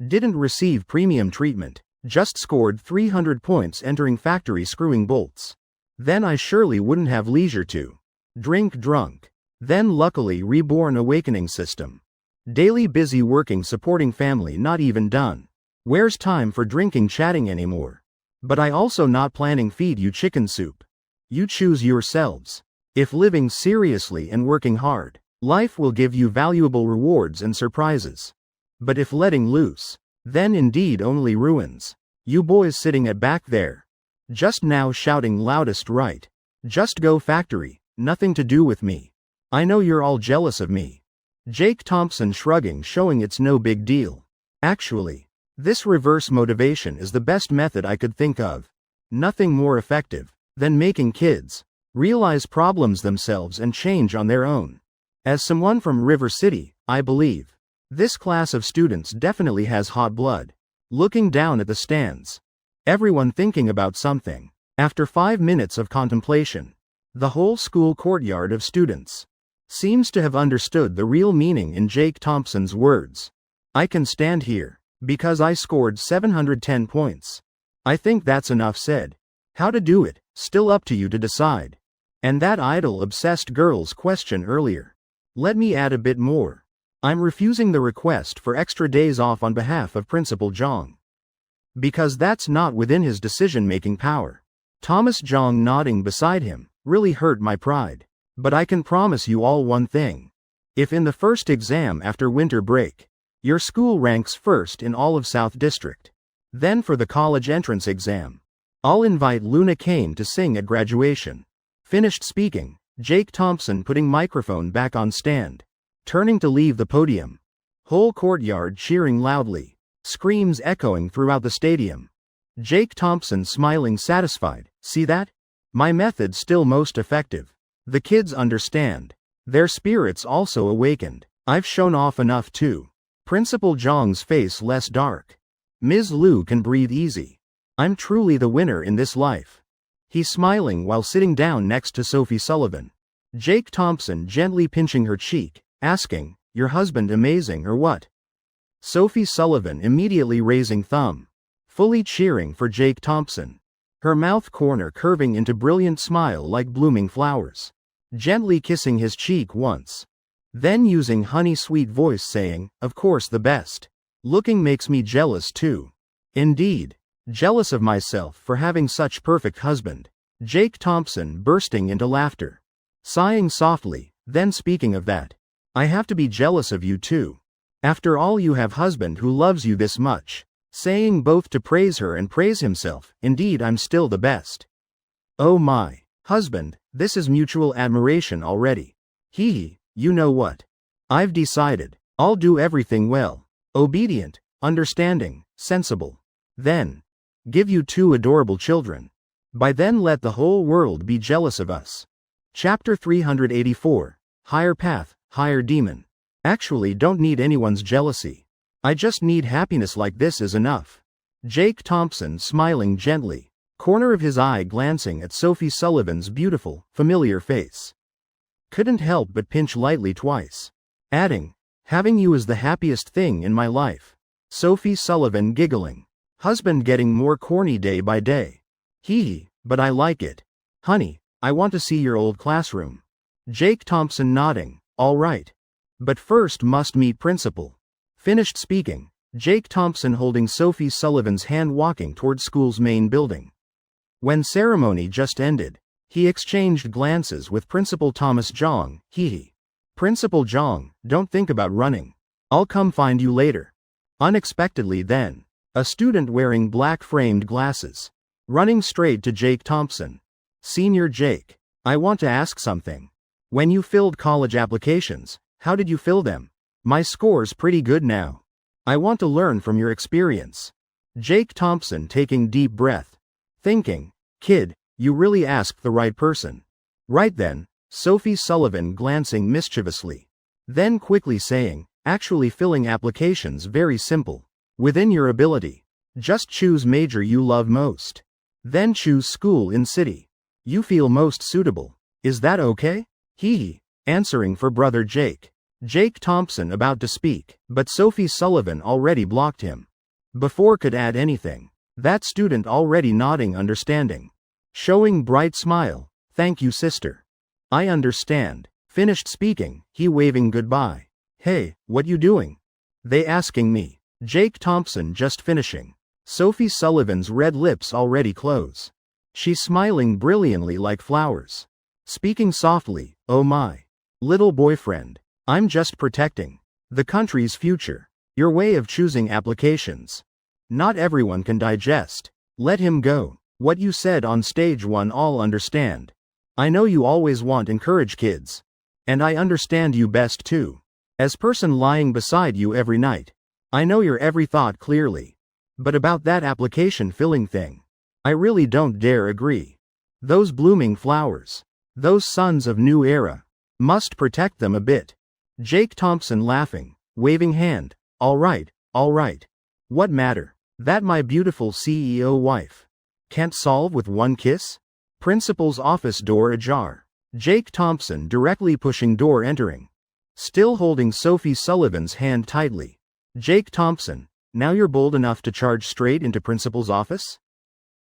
Speaker 1: didn't receive premium treatment, just scored 300 points entering factory screwing bolts, then I surely wouldn't have leisure to drink drunk. Then luckily reborn awakening system. Daily busy working supporting family not even done. Where's time for drinking chatting anymore? But I also not planning feed you chicken soup. You choose yourselves. If living seriously and working hard, life will give you valuable rewards and surprises. But if letting loose, then indeed only ruins. You boys sitting at back there, just now shouting loudest right. Just go factory, nothing to do with me. I know you're all jealous of me. Jake Thompson shrugging showing it's no big deal. Actually, this reverse motivation is the best method I could think of. Nothing more effective than making kids realize problems themselves and change on their own. As someone from River City, I believe this class of students definitely has hot blood. Looking down at the stands, everyone thinking about something. After 5 minutes of contemplation, the whole school courtyard of students seems to have understood the real meaning in Jake Thompson's words. I can stand here because I scored 710 points. I think that's enough said. How to do it, still up to you to decide. And that idle obsessed girl's question earlier. Let me add a bit more. I'm refusing the request for extra days off on behalf of Principal Jong. Because that's not within his decision-making power. Thomas Jong nodding beside him, really hurt my pride. But I can promise you all one thing. If in the first exam after winter break, your school ranks first in all of South District, then for the college entrance exam, I'll invite Luna Kane to sing at graduation. Finished speaking, Jake Thompson putting microphone back on stand. Turning to leave the podium. Whole courtyard cheering loudly. Screams echoing throughout the stadium. Jake Thompson smiling satisfied. See that? My method's still most effective. The kids understand. Their spirits also awakened. I've shown off enough too. Principal Jong's face less dark. Ms. Liu can breathe easy. I'm truly the winner in this life. He's smiling while sitting down next to Sophie Sullivan. Jake Thompson gently pinching her cheek, asking, "Your husband amazing or what?" Sophie Sullivan immediately raising thumb. Fully cheering for Jake Thompson. Her mouth corner curving into brilliant smile like blooming flowers. Gently kissing his cheek once. Then using honey-sweet voice saying, "Of course the best. Looking makes me jealous too. Indeed. Jealous of myself for having such perfect husband." Jake Thompson bursting into laughter. Sighing softly, then speaking of that. "I have to be jealous of you too. After all you have husband who loves you this much." Saying both to praise her and praise himself. "Indeed I'm still the best. Oh my. Husband, this is mutual admiration already. Hee, you know what? I've decided. I'll do everything well. Obedient, understanding, sensible. Then give you 2 adorable children. By then let the whole world be jealous of us." Chapter 384. Higher Path, Higher Demon. Actually don't need anyone's jealousy. I just need happiness like this is enough. Jake Thompson smiling gently. Corner of his eye glancing at Sophie Sullivan's beautiful, familiar face. Couldn't help but pinch lightly twice. Adding, "Having you is the happiest thing in my life." Sophie Sullivan giggling. Husband getting more corny day by day. Hee, but I like it. Honey, I want to see your old classroom. Jake Thompson nodding. All right. But first must meet principal. Finished speaking, Jake Thompson holding Sophie Sullivan's hand walking toward school's main building. When ceremony just ended, he exchanged glances with Principal Thomas Jong. Hee. Principal Jong, don't think about running. I'll come find you later. Unexpectedly then. A student wearing black framed glasses. Running straight to Jake Thompson. Senior Jake, I want to ask something. When you filled college applications, how did you fill them? My score's pretty good now. I want to learn from your experience. Jake Thompson taking deep breath. Thinking, kid, you really asked the right person. Right then, Sophie Sullivan glancing mischievously. Then quickly saying, actually filling applications very simple. Within your ability. Just choose major you love most. Then choose school in city you feel most suitable. Is that okay? Hee. Answering for brother Jake. Jake Thompson about to speak, but Sophie Sullivan already blocked him. Before could add anything. That student already nodding understanding. Showing bright smile. Thank you sister. I understand. Finished speaking, he waving goodbye. Hey, what you doing? They asking me. Jake Thompson just finishing. Sophie Sullivan's red lips already close. She's smiling brilliantly like flowers. Speaking softly, oh my. Little boyfriend. I'm just protecting the country's future. Your way of choosing applications. Not everyone can digest. Let him go. What you said on stage one all understand. I know you always want encourage kids. And I understand you best too. As person lying beside you every night. I know your every thought clearly. But about that application filling thing. I really don't dare agree. Those blooming flowers. Those sons of new era. Must protect them a bit. Jake Thompson laughing, waving hand. All right. What matter? That my beautiful CEO wife. Can't solve with one kiss? Principal's office door ajar. Jake Thompson directly pushing door entering. Still holding Sophie Sullivan's hand tightly. Jake Thompson, now you're bold enough to charge straight into principal's office?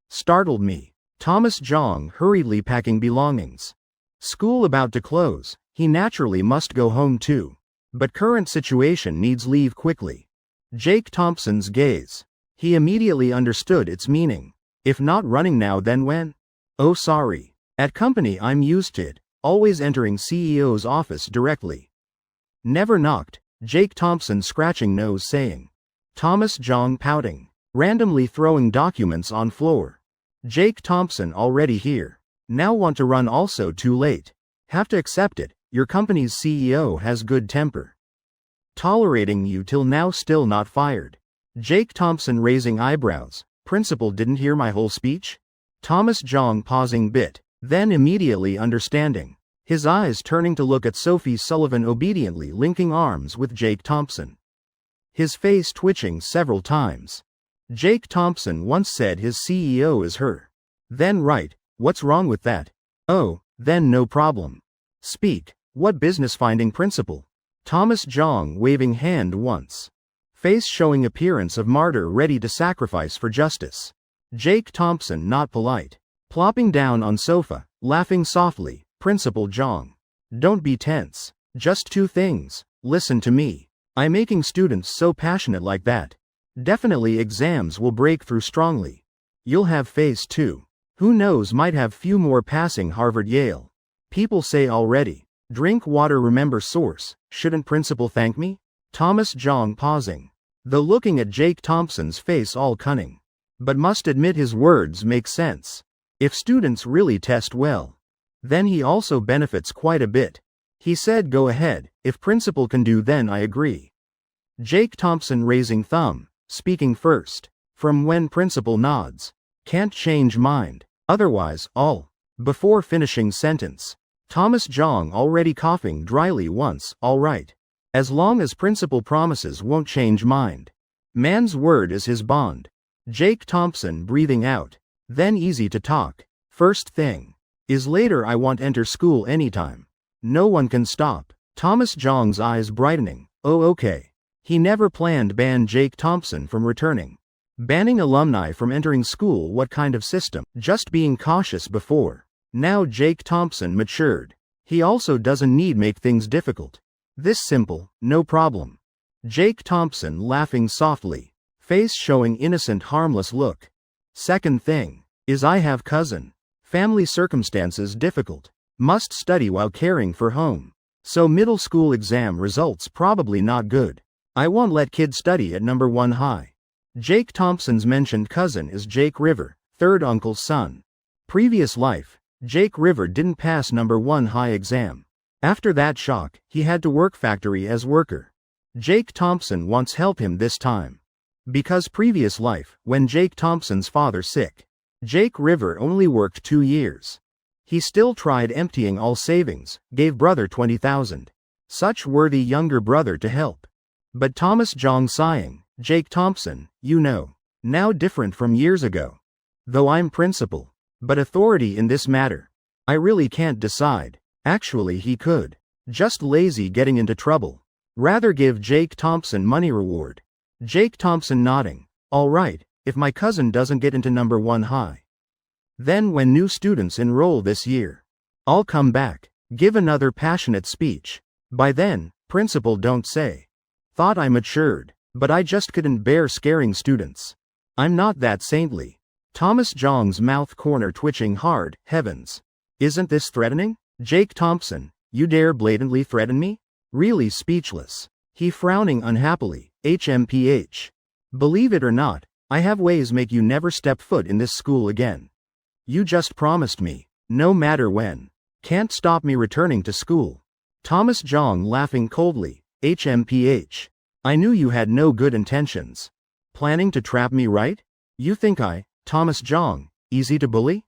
Speaker 1: Startled me. Thomas Jong hurriedly packing belongings. School about to close, he naturally must go home too. But current situation needs leave quickly. Jake Thompson's gaze. He immediately understood its meaning. If not running now then when? Oh sorry. At company I'm used to it, always entering CEO's office directly. Never knocked, Jake Thompson scratching nose saying. Thomas Jong pouting. Randomly throwing documents on floor. Jake Thompson already here. Now want to run also too late. Have to accept it, your company's CEO has good temper. Tolerating you till now still not fired. Jake Thompson raising eyebrows. Principal didn't hear my whole speech? Thomas Jong pausing bit, then immediately understanding. His eyes turning to look at Sophie Sullivan obediently linking arms with Jake Thompson. His face twitching several times. Jake Thompson once said his CEO is her. Then right, what's wrong with that? Oh, then no problem. Speak, what business finding principal? Thomas Jong waving hand once. Face showing appearance of martyr ready to sacrifice for justice. Jake Thompson not polite. Plopping down on sofa, laughing softly, Principal Jong. Don't be tense. Just two things, listen to me. I'm making students so passionate like that. Definitely exams will break through strongly. You'll have phase 2. Who knows, might have few more passing Harvard Yale. People say already. Drink water, remember source. Shouldn't principal thank me? Thomas Jong pausing. Though looking at Jake Thompson's face all cunning. But must admit his words make sense. If students really test well, then he also benefits quite a bit. He said go ahead, if principal can do then I agree. Jake Thompson raising thumb. Speaking first. From when principal nods. Can't change mind. Otherwise, all. Before finishing sentence. Thomas Jong already coughing dryly once, all right. As long as principal promises won't change mind. Man's word is his bond. Jake Thompson breathing out. Then easy to talk. First thing. Is later I want enter school anytime. No one can stop. Thomas Jong's eyes brightening. Oh okay. He never planned ban Jake Thompson from returning. Banning alumni from entering school, what kind of system? Just being cautious before. Now Jake Thompson matured. He also doesn't need make things difficult. This simple, no problem. Jake Thompson laughing softly. Face showing innocent harmless look. Second thing. Is I have cousin. Family circumstances difficult. Must study while caring for home. So middle school exam results probably not good. I won't let kids study at number 1 high. Jake Thompson's mentioned cousin is Jake River, third uncle's son. Previous life, Jake River didn't pass number 1 high exam. After that shock, he had to work factory as worker. Jake Thompson wants help him this time. Because previous life, when Jake Thompson's father sick, Jake River only worked 2 years. He still tried emptying all savings, gave brother 20,000. Such worthy younger brother to help. But Thomas Jong sighing, Jake Thompson, you know. Now different from years ago. Though I'm principal. But authority in this matter. I really can't decide. Actually he could. Just lazy getting into trouble. Rather give Jake Thompson money reward. Jake Thompson nodding. Alright, if my cousin doesn't get into number 1 high. Then when new students enroll this year. I'll come back. Give another passionate speech. By then, principal don't say. Thought I matured, but I just couldn't bear scaring students. I'm not that saintly. Thomas Jong's mouth corner twitching hard, heavens. Isn't this threatening? Jake Thompson, you dare blatantly threaten me? Really speechless. He frowning unhappily, HMPH. Believe it or not, I have ways make you never step foot in this school again. You just promised me, no matter when. Can't stop me returning to school. Thomas Jong laughing coldly. HMPH. I knew you had no good intentions. Planning to trap me, right? You think Thomas Jong, easy to bully?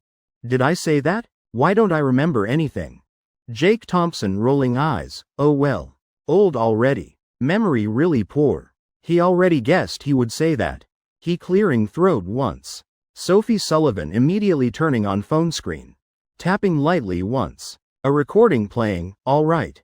Speaker 1: Did I say that? Why don't I remember anything? Jake Thompson rolling eyes, oh well. Old already. Memory really poor. He already guessed he would say that. He clearing throat once. Sophie Sullivan immediately turning on phone screen. Tapping lightly once. A recording playing, all right.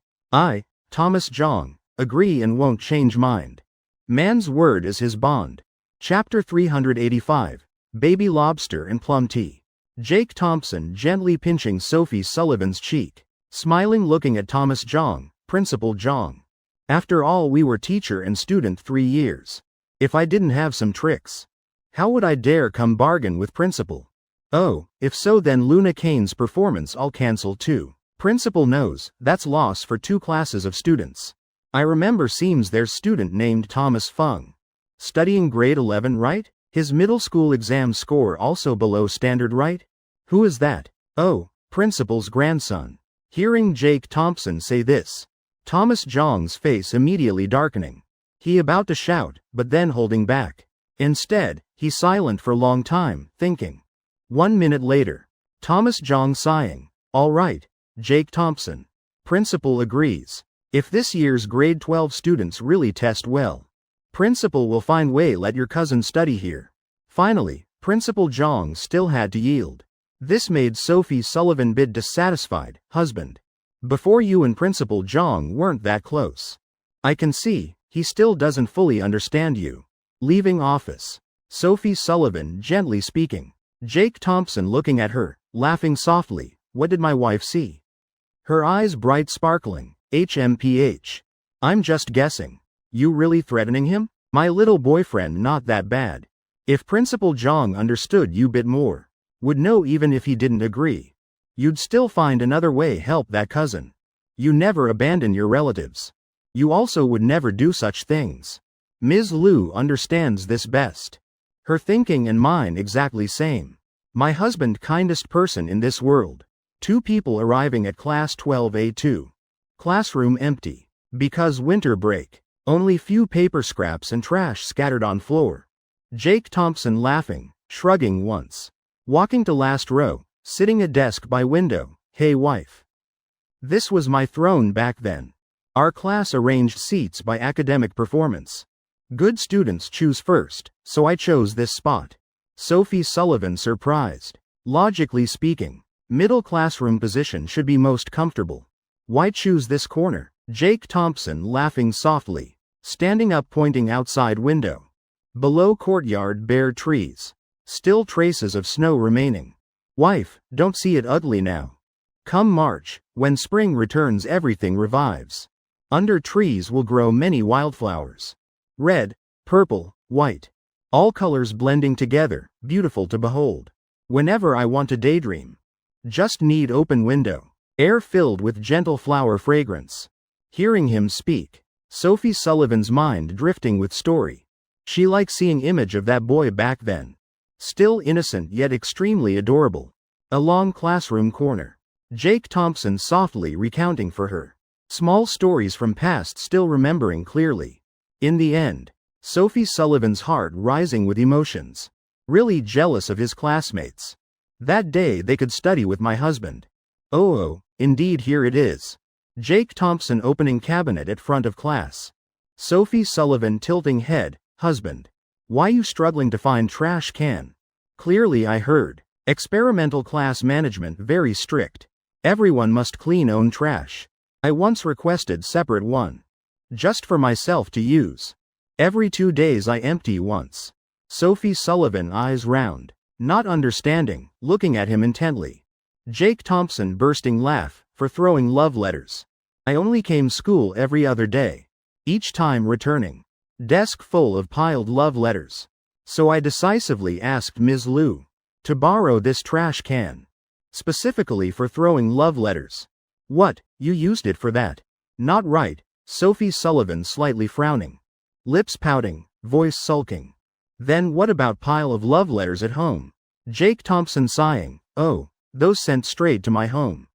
Speaker 1: Thomas Jong, agree and won't change mind. Man's word is his bond. Chapter 385, Baby Lobster and Plum Tea. Jake Thompson gently pinching Sophie Sullivan's cheek. Smiling looking at Thomas Jong, Principal Jong. After all we were teacher and student 3 years. If I didn't have some tricks. How would I dare come bargain with principal? Oh, if so then Luna Kane's performance I'll cancel too. Principal knows, that's loss for 2 classes of students. I remember seems there's student named Thomas Fung. Studying grade 11 right? His middle school exam score also below standard right? Who is that? Oh, principal's grandson. Hearing Jake Thompson say this, Thomas Jong's face immediately darkening. He about to shout, but then holding back. Instead, he's silent for a long time, thinking. 1 minute later. Thomas Jong sighing. All right, Jake Thompson. Principal agrees. If this year's grade 12 students really test well, principal will find way let your cousin study here. Finally, Principal Jong still had to yield. This made Sophie Sullivan bit dissatisfied, husband. Before you and Principal Jong weren't that close. I can see, he still doesn't fully understand you. Leaving office. Sophie Sullivan gently speaking. Jake Thompson looking at her, laughing softly. What did my wife see? Her eyes bright sparkling. HMPH. I'm just guessing. You really threatening him? My little boyfriend not that bad. If Principal Jong understood you bit more, would know even if he didn't agree, you'd still find another way help that cousin. You never abandon your relatives. You also would never do such things. Ms. Liu understands this best. Her thinking and mine exactly same. My husband kindest person in this world. 2 people arriving at class 12A2. Classroom empty. Because winter break. Only few paper scraps and trash scattered on floor. Jake Thompson laughing, shrugging once. Walking to last row, sitting at desk by window. Hey wife. This was my throne back then. Our class arranged seats by academic performance. Good students choose first, so I chose this spot. Sophie Sullivan surprised. Logically speaking, middle classroom position should be most comfortable. Why choose this corner? Jake Thompson laughing softly, standing up pointing outside window. Below courtyard bare trees. Still traces of snow remaining. Wife, don't see it ugly now. Come March, when spring returns everything revives. Under trees will grow many wildflowers. Red, purple, white. All colors blending together, beautiful to behold. Whenever I want to daydream. Just need open window. Air filled with gentle flower fragrance. Hearing him speak. Sophie Sullivan's mind drifting with story. She liked seeing image of that boy back then. Still innocent yet extremely adorable. A long classroom corner. Jake Thompson softly recounting for her. Small stories from past still remembering clearly. In the end, Sophie Sullivan's heart rising with emotions. Really jealous of his classmates. That day they could study with my husband. Oh, indeed here it is. Jake Thompson opening cabinet at front of class. Sophie Sullivan tilting head, husband. Why you struggling to find trash can? Clearly I heard. Experimental class management very strict. Everyone must clean own trash. I once requested separate one. Just for myself to use. Every 2 days I empty once. Sophie Sullivan eyes round. Not understanding, looking at him intently. Jake Thompson bursting laugh, for throwing love letters. I only came school every other day. Each time returning. Desk full of piled love letters. So I decisively asked Ms. Liu to borrow this trash can. Specifically for throwing love letters. What, you used it for that? Not right, Sophie Sullivan slightly frowning. Lips pouting, voice sulking. Then what about pile of love letters at home? Jake Thompson sighing, oh, those sent straight to my home.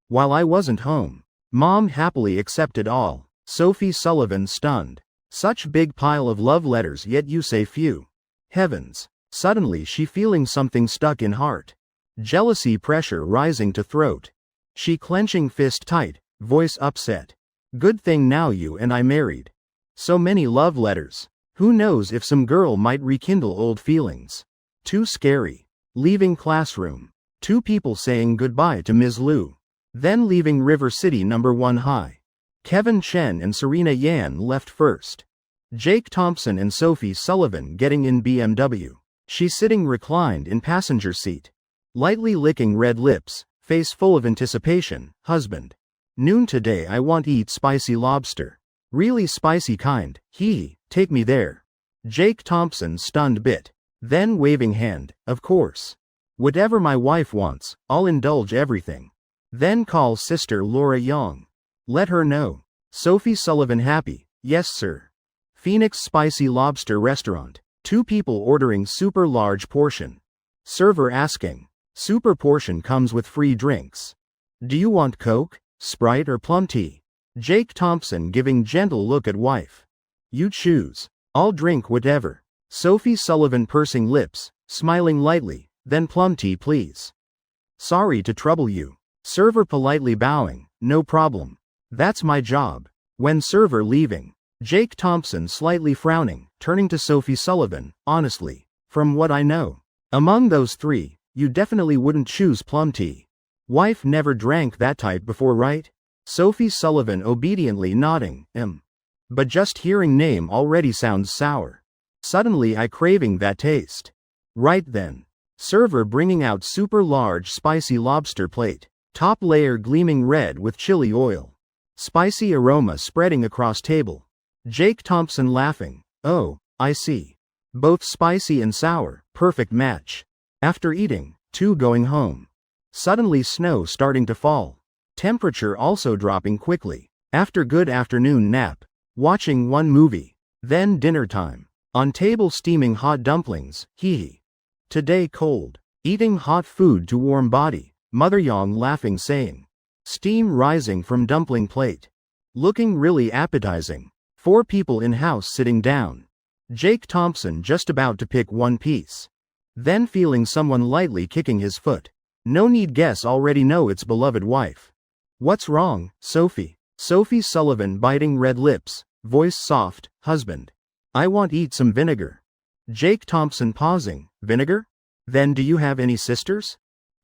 Speaker 1: While I wasn't home. Mom happily accepted all. Sophie Sullivan stunned. Such big pile of love letters yet you say few. Heavens. Suddenly she feeling something stuck in heart. Jealousy pressure rising to throat. She clenching fist tight, voice upset. Good thing now you and I married. So many love letters. Who knows if some girl might rekindle old feelings. Too scary. Leaving classroom. 2 people saying goodbye to Ms. Liu. Then leaving River City number 1 high. Kevin Chen and Serena Yan left first. Jake Thompson and Sophie Sullivan getting in BMW. She sitting reclined in passenger seat. Lightly licking red lips, face full of anticipation, husband. Noon today I want eat spicy lobster. Really spicy kind, take me there. Jake Thompson stunned bit. Then waving hand, of course. Whatever my wife wants, I'll indulge everything. Then call sister Laura Young. Let her know. Sophie Sullivan happy, yes sir. Phoenix Spicy Lobster Restaurant. 2 people ordering super large portion. Server asking. Super portion comes with free drinks. Do you want Coke, Sprite or plum tea? Jake Thompson giving gentle look at wife. You choose. I'll drink whatever. Sophie Sullivan pursing lips, smiling lightly, then plum tea please. Sorry to trouble you. Server politely bowing, no problem. That's my job. When server leaving. Jake Thompson slightly frowning, turning to Sophie Sullivan, honestly, from what I know, among those 3, you definitely wouldn't choose plum tea. Wife never drank that type before, right? Sophie Sullivan obediently nodding, But just hearing name already sounds sour. Suddenly I craving that taste. Right then. Server bringing out super large spicy lobster plate. Top layer gleaming red with chili oil. Spicy aroma spreading across table. Jake Thompson laughing, oh, I see. Both spicy and sour, perfect match. After eating, 2 going home. Suddenly snow starting to fall. Temperature also dropping quickly. After good afternoon nap. Watching 1 movie. Then dinner time. On table steaming hot dumplings, hee. Today cold. Eating hot food to warm body. Mother Yang laughing saying. Steam rising from dumpling plate. Looking really appetizing. 4 people in house sitting down. Jake Thompson just about to pick 1 piece. Then feeling someone lightly kicking his foot. No need guess already know it's beloved wife. What's wrong, Sophie? Sophie Sullivan biting red lips, voice soft, husband. I want eat some vinegar. Jake Thompson pausing, vinegar? Then do you have any sisters?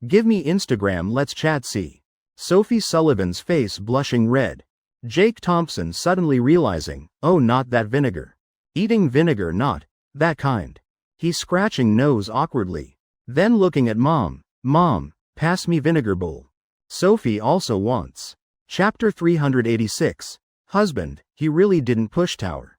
Speaker 1: Give me Instagram let's chat see. Sophie Sullivan's face blushing red. Jake Thompson suddenly realizing, oh not that vinegar. Eating vinegar not, that kind. He scratching nose awkwardly. Then looking at mom, pass me vinegar bowl. Sophie also wants. Chapter 386. Husband, he really didn't push tower.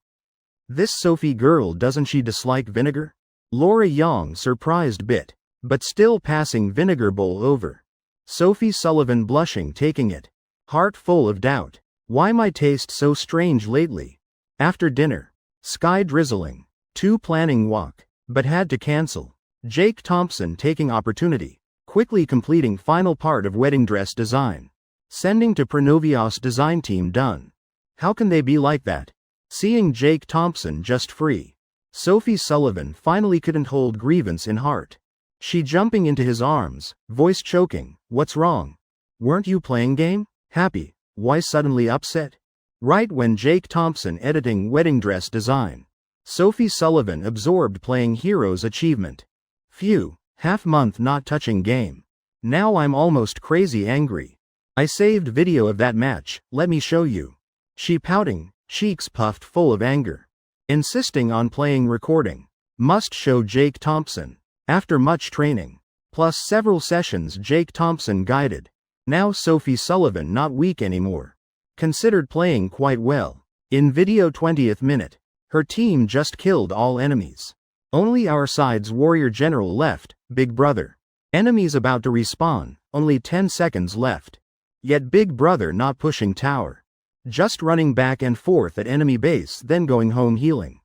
Speaker 1: This Sophie girl doesn't she dislike vinegar? Laura Young surprised bit, but still passing vinegar bowl over. Sophie Sullivan blushing taking it. Heart full of doubt. Why my taste so strange lately? After dinner. Sky drizzling. 2 planning walk, but had to cancel. Jake Thompson taking opportunity. Quickly completing final part of wedding dress design. Sending to Prenovios design team done. How can they be like that? Seeing Jake Thompson just free. Sophie Sullivan finally couldn't hold grievance in heart. She jumping into his arms, voice choking, what's wrong? Weren't you playing game? Happy. Why suddenly upset? Right when Jake Thompson editing wedding dress design. Sophie Sullivan absorbed playing hero's achievement. Phew, half month not touching game. Now I'm almost crazy angry. I saved video of that match, let me show you. She pouting, cheeks puffed full of anger. Insisting on playing recording. Must show Jake Thompson. After much training. Plus several sessions Jake Thompson guided. Now Sophie Sullivan not weak anymore. Considered playing quite well. In video 20th minute. Her team just killed all enemies. Only our side's warrior general left, Big Brother. Enemies about to respawn, only 10 seconds left. Yet Big Brother not pushing tower. Just running back and forth at enemy base then going home healing.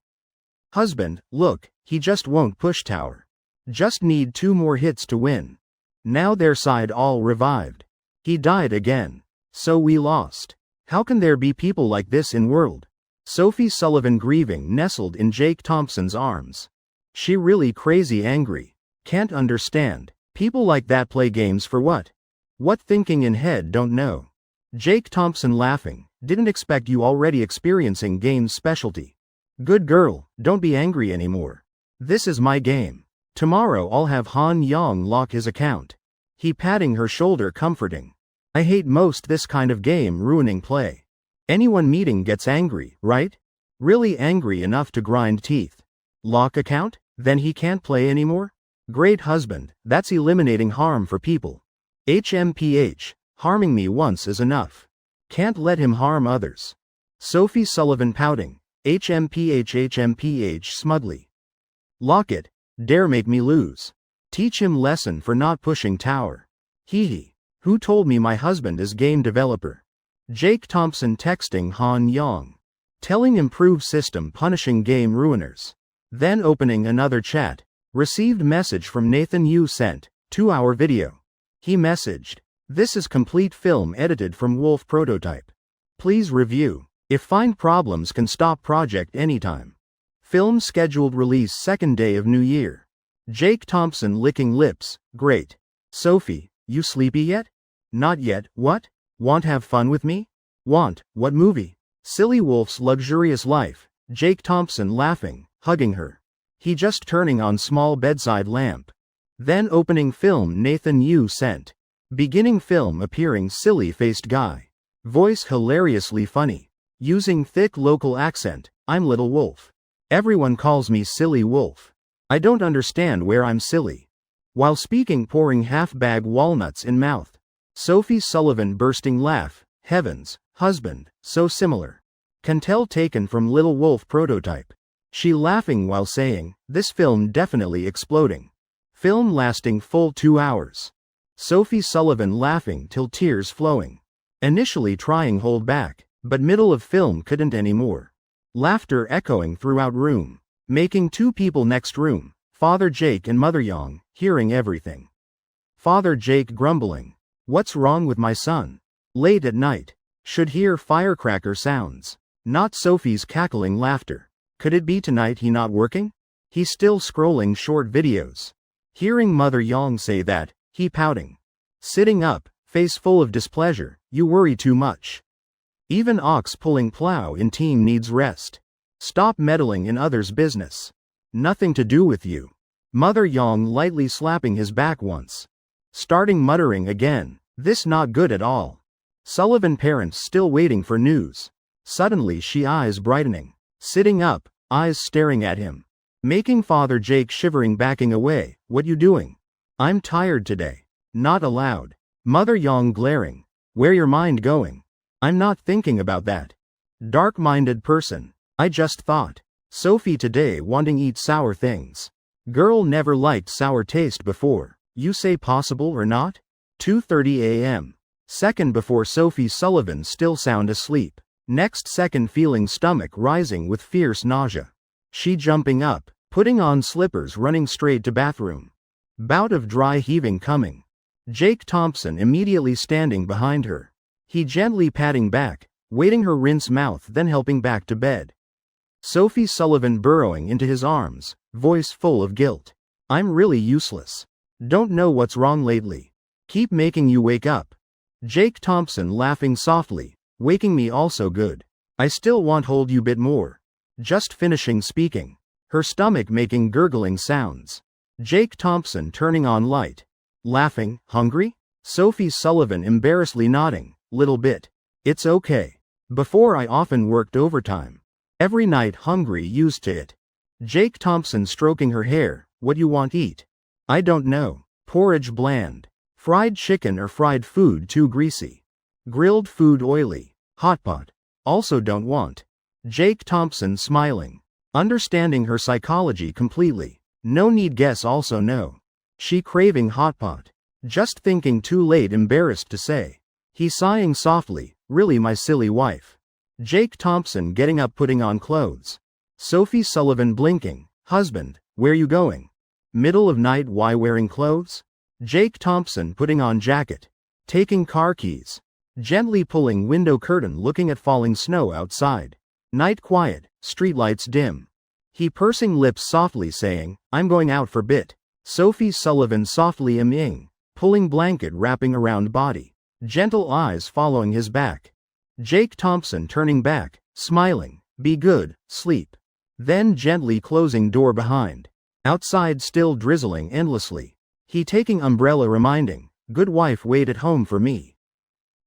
Speaker 1: Husband, look, he just won't push tower. Just need 2 more hits to win. Now their side all revived. He died again. So we lost. How can there be people like this in world? Sophie Sullivan grieving nestled in Jake Thompson's arms. She really crazy angry. Can't understand. People like that play games for what? What thinking in head don't know. Jake Thompson laughing, didn't expect you already experiencing game's specialty. Good girl, don't be angry anymore. This is my game. Tomorrow I'll have Han Yang lock his account. He patting her shoulder comforting. I hate most this kind of game ruining play. Anyone meeting gets angry, right? Really angry enough to grind teeth. Lock account? Then he can't play anymore? Great husband, that's eliminating harm for people. HMPH, harming me once is enough. Can't let him harm others. Sophie Sullivan pouting. HMPH smugly. Lock it, dare make me lose. Teach him lesson for not pushing tower. Hee hee. Who told me my husband is game developer? Jake Thompson texting Han Yang. Telling improve system punishing game ruiners. Then opening another chat. Received message from Nathan Yu sent, 2-hour video. He messaged, this is complete film edited from Wolf prototype. Please review. If find problems can stop project anytime. Film scheduled release 2nd day of New Year. Jake Thompson licking lips, great. Sophie, you sleepy yet? Not yet, what? Want have fun with me? Want, what movie? Silly Wolf's luxurious life, Jake Thompson laughing, hugging her. He just turning on small bedside lamp. Then opening film Nathan Yu sent. Beginning film appearing silly-faced guy. Voice hilariously funny. Using thick local accent, I'm Little Wolf. Everyone calls me Silly Wolf. I don't understand where I'm silly. While speaking pouring half-bag walnuts in mouth. Sophie Sullivan bursting laugh, heavens, husband, so similar. Can tell taken from Little Wolf prototype. She laughing while saying, this film definitely exploding. Film lasting full 2 hours. Sophie Sullivan laughing till tears flowing. Initially trying hold back, but middle of film couldn't anymore. Laughter echoing throughout room. Making 2 people next room, Father Jake and Mother Yang, hearing everything. Father Jake grumbling. What's wrong with my son? Late at night. Should hear firecracker sounds. Not Sophie's cackling laughter. Could it be tonight he not working? He's still scrolling short videos. Hearing Mother Yang say that, he pouting. Sitting up, face full of displeasure, you worry too much. Even ox pulling plow in team needs rest. Stop meddling in others' business. Nothing to do with you. Mother Yang lightly slapping his back once. Starting muttering again, this not good at all. Sullivan parents still waiting for news. Suddenly she eyes brightening. Sitting up, eyes staring at him. Making Father Jake shivering backing away, what you doing? I'm tired today. Not allowed. Mother Yang glaring. Where your mind going? I'm not thinking about that. Dark-minded person. I just thought. Sophie today wanting eat sour things. Girl never liked sour taste before. You say possible or not? 2:30 a.m. Second before Sophie Sullivan still sound asleep. Next second feeling stomach rising with fierce nausea. She jumping up, putting on slippers running straight to bathroom. Bout of dry heaving coming. Jake Thompson immediately standing behind her. He gently patting back, waiting her rinse mouth then helping back to bed. Sophie Sullivan burrowing into his arms, voice full of guilt. I'm really useless. Don't know what's wrong lately. Keep making you wake up. Jake Thompson laughing softly, waking me also good. I still want hold you bit more. Just finishing speaking. Her stomach making gurgling sounds. Jake Thompson turning on light. Laughing, hungry? Sophie Sullivan embarrassedly nodding, little bit. It's okay. Before I often worked overtime. Every night hungry used to it. Jake Thompson stroking her hair, what you want eat? I don't know. Porridge bland. Fried chicken or fried food too greasy. Grilled food oily. Hot pot. Also don't want. Jake Thompson smiling. Understanding her psychology completely. No need guess also no. She craving hot pot. Just thinking too late embarrassed to say. He sighing softly, really my silly wife. Jake Thompson getting up putting on clothes. Sophie Sullivan blinking, husband, where you going? Middle of night why wearing clothes? Jake Thompson putting on jacket. Taking car keys. Gently pulling window curtain looking at falling snow outside. Night quiet, streetlights dim. He pursing lips softly saying, I'm going out for bit. Sophie Sullivan softly ing, pulling blanket wrapping around body. Gentle eyes following his back. Jake Thompson turning back, smiling, be good, sleep. Then gently closing door behind. Outside still drizzling endlessly. He taking umbrella reminding, good wife wait at home for me.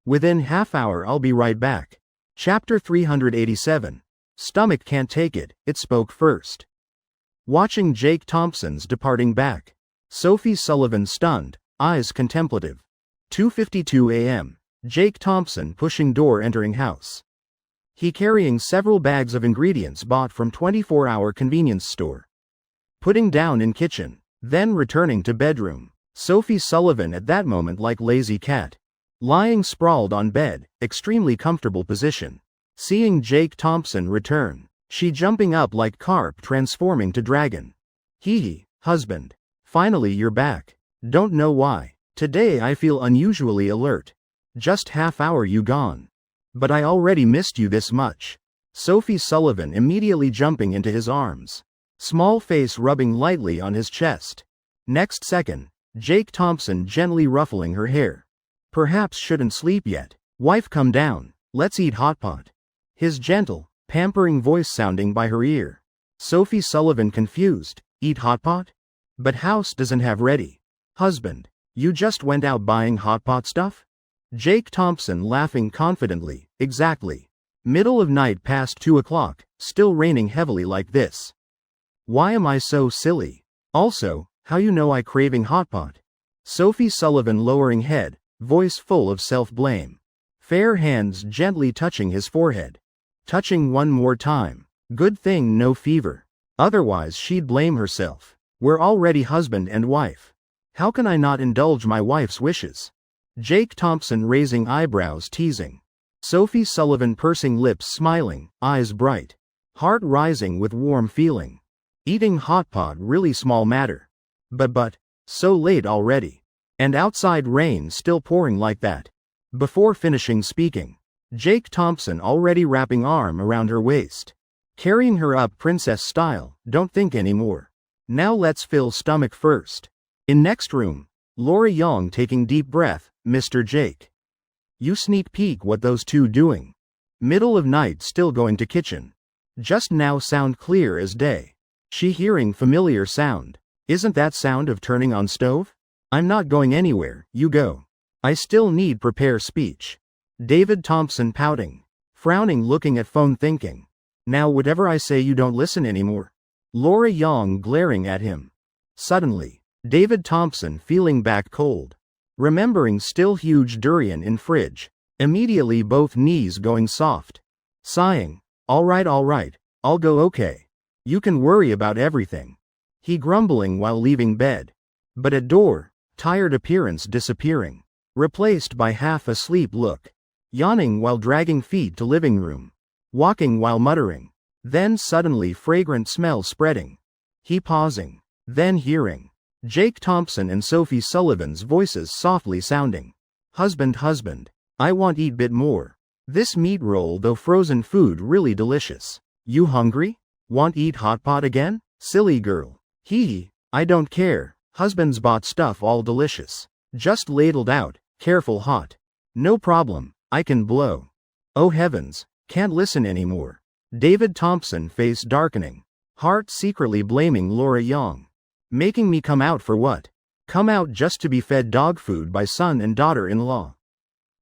Speaker 1: Within half hour I'll be right back. Chapter 387. Stomach can't take it, it spoke first. Watching Jake Thompson's departing back. Sophie Sullivan stunned, eyes contemplative. 2:52 a.m. Jake Thompson pushing door entering house. He carrying several bags of ingredients bought from 24-hour convenience store. Putting down in kitchen, Then returning to bedroom. Sophie Sullivan at that moment like lazy cat. Lying sprawled on bed, extremely comfortable position. Seeing Jake Thompson return. She jumping up like carp transforming to dragon. Hee, husband. Finally you're back. Don't know why. Today I feel unusually alert. Just half hour you gone. But I already missed you this much. Sophie Sullivan immediately jumping into his arms. Small face rubbing lightly on his chest. Next second, Jake Thompson gently ruffling her hair. Perhaps shouldn't sleep yet. Wife come down, let's eat hot pot. His gentle, pampering voice sounding by her ear. Sophie Sullivan confused, eat hot pot? But house doesn't have ready. Husband, you just went out buying hot pot stuff? Jake Thompson laughing confidently, exactly. Middle of night past 2 o'clock, still raining heavily like this. Why am I so silly? Also, how you know I craving hot pot? Sophie Sullivan lowering head, voice full of self-blame. Fair hands gently touching his forehead. Touching one more time. Good thing no fever. Otherwise she'd blame herself. We're already husband and wife. How can I not indulge my wife's wishes? Jake Thompson raising eyebrows teasing. Sophie Sullivan pursing lips smiling, eyes bright. Heart rising with warm feeling. Eating hot pot really small matter. But, so late already. And outside rain still pouring like that. Before finishing speaking. Jake Thompson already wrapping arm around her waist. Carrying her up princess style, don't think anymore. Now let's fill stomach first. In next room, Laura Young taking deep breath, Mr. Jake. You sneak peek what those two doing. Middle of night still going to kitchen. Just now sound clear as day. She hearing familiar sound. Isn't that sound of turning on stove? I'm not going anywhere, you go. I still need prepare speech. David Thompson pouting. Frowning looking at phone thinking. Now whatever I say you don't listen anymore. Laura Young glaring at him. Suddenly, David Thompson feeling back cold. Remembering still huge durian in fridge. Immediately both knees going soft. Sighing. Alright, I'll go okay. You can worry about everything. He grumbling while leaving bed. But at door, tired appearance disappearing. Replaced by half asleep look. Yawning while dragging feet to living room. Walking while muttering. Then suddenly fragrant smell spreading. He pausing. Then hearing. Jake Thompson and Sophie Sullivan's voices softly sounding. Husband, I want eat bit more. This meat roll though frozen food really delicious. You hungry? Want eat hot pot again? Silly girl. I don't care. Husband's bought stuff all delicious. Just ladled out, careful hot. No problem, I can blow. Oh heavens, can't listen anymore. David Thompson face darkening. Heart secretly blaming Laura Young. Making me come out for what? Come out just to be fed dog food by son and daughter-in-law.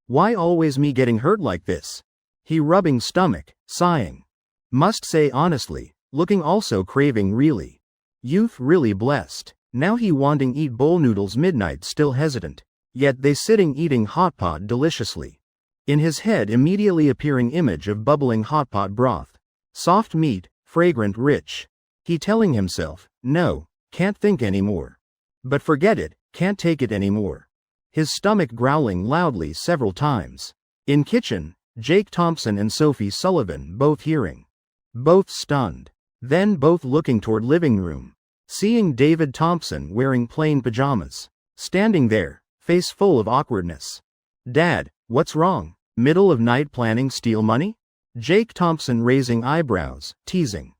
Speaker 1: Why always me getting hurt like this? He rubbing stomach, sighing. Must say honestly, looking also craving really. Youth really blessed. Now he wanting eat bowl noodles midnight still hesitant. Yet they sitting eating hot pot deliciously. In his head immediately appearing image of bubbling hot pot broth. Soft meat, fragrant rich. He telling himself, no, can't think anymore. But forget it, can't take it anymore. His stomach growling loudly several times. In kitchen, Jake Thompson and Sophie Sullivan both hearing. Both stunned. Then both looking toward living room. Seeing David Thompson wearing plain pajamas. Standing there, face full of awkwardness. Dad, what's wrong? Middle of night planning steal money? Jake Thompson raising eyebrows, teasing.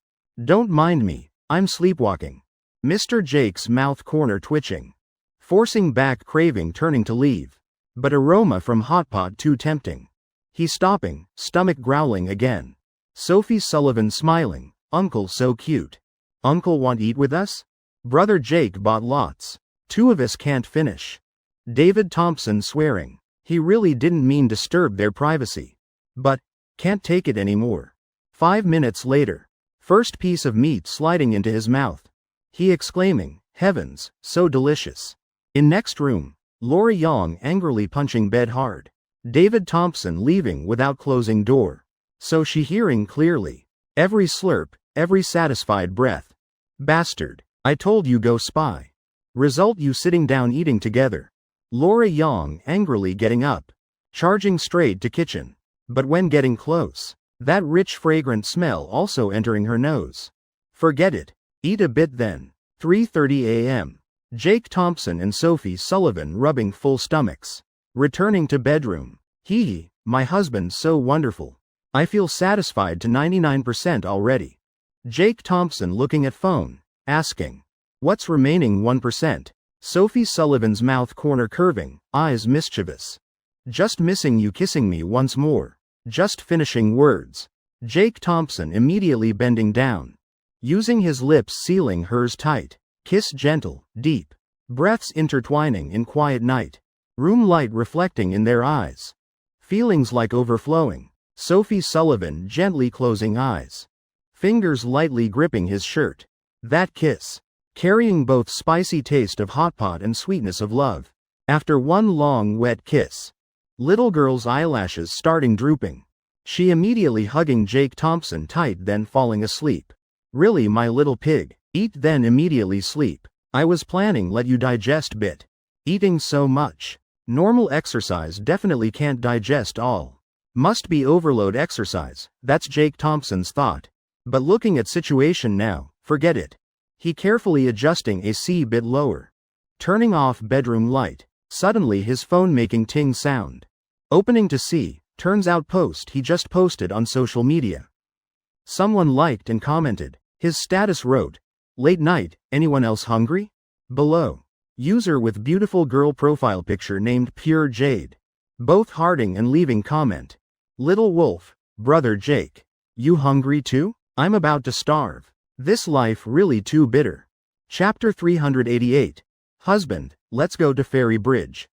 Speaker 1: Don't mind me, I'm sleepwalking. Mr. Jake's mouth corner twitching. Forcing back craving turning to leave. But aroma from hot pot too tempting. He stopping, stomach growling again. Sophie Sullivan smiling, uncle so cute. Uncle want eat with us? Brother Jake bought lots. Two of us can't finish. David Thompson swearing. He really didn't mean disturb their privacy. But, can't take it anymore. 5 minutes later. First piece of meat sliding into his mouth. He exclaiming, heavens, so delicious. In next room, Laura Young angrily punching bed hard. David Thompson leaving without closing door. So she hearing clearly. Every slurp, every satisfied breath. Bastard, I told you go spy. Result you sitting down eating together. Laura Yang angrily getting up. Charging straight to kitchen. But when getting close, that rich fragrant smell also entering her nose. Forget it. Eat a bit then. 3:30 a.m. Jake Thompson and Sophie Sullivan rubbing full stomachs. Returning to bedroom. Hee, my husband's so wonderful. I feel satisfied to 99% already. Jake Thompson looking at phone, asking. What's remaining 1%? Sophie Sullivan's mouth corner curving, eyes mischievous. Just missing you kissing me once more. Just finishing words. Jake Thompson immediately bending down. Using his lips sealing hers tight. Kiss gentle, deep. Breaths intertwining in quiet night. Room light reflecting in their eyes. Feelings like overflowing. Sophie Sullivan gently closing eyes. Fingers lightly gripping his shirt. That kiss. Carrying both spicy taste of hot pot and sweetness of love. After one long wet kiss. Little girl's eyelashes starting drooping. She immediately hugging Jake Thompson tight then falling asleep. Really my little pig, eat then immediately sleep. I was planning let you digest bit. Eating so much. Normal exercise definitely can't digest all. Must be overload exercise, that's Jake Thompson's thought. But looking at situation now, forget it. He carefully adjusting AC bit lower. Turning off bedroom light. Suddenly his phone making ting sound. Opening to see, turns out post he just posted on social media. Someone liked and commented. His status wrote, late night, anyone else hungry? Below. User with beautiful girl profile picture named Pure Jade. Both hearting and leaving comment. Little Wolf, brother Jake. You hungry too? I'm about to starve. This life really too bitter. Chapter 388. Husband, let's go to Ferry Bridge.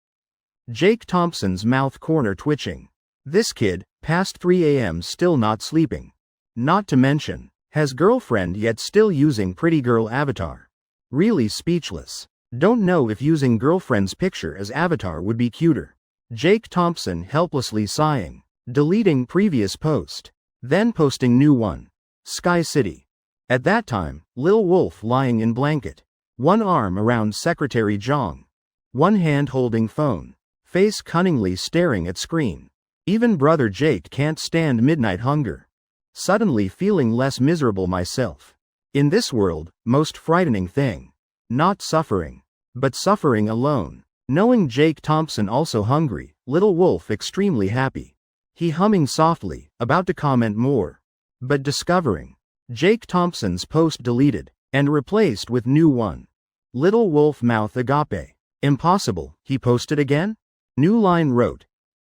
Speaker 1: Jake Thompson's mouth corner twitching. This kid, past 3 a.m. still not sleeping. Not to mention, has girlfriend yet still using pretty girl avatar. Really speechless. Don't know if using girlfriend's picture as avatar would be cuter. Jake Thompson helplessly sighing. Deleting previous post. Then posting new one. Sky City. At that time, Lil Wolf lying in blanket. One arm around Secretary Jong. One hand holding phone. Face cunningly staring at screen. Even brother Jake can't stand midnight hunger. Suddenly feeling less miserable myself. In this world, most frightening thing. Not suffering. But suffering alone. Knowing Jake Thompson also hungry, Little Wolf extremely happy. He humming softly, about to comment more. But discovering. Jake Thompson's post deleted, and replaced with new one. Little Wolf mouth agape. Impossible, he posted again? New line wrote.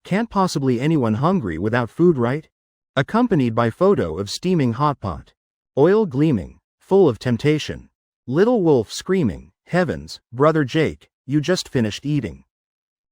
Speaker 1: Can't possibly anyone hungry without food right? Accompanied by photo of steaming hot pot. Oil gleaming, full of temptation. Little Wolf screaming, heavens, brother Jake, you just finished eating.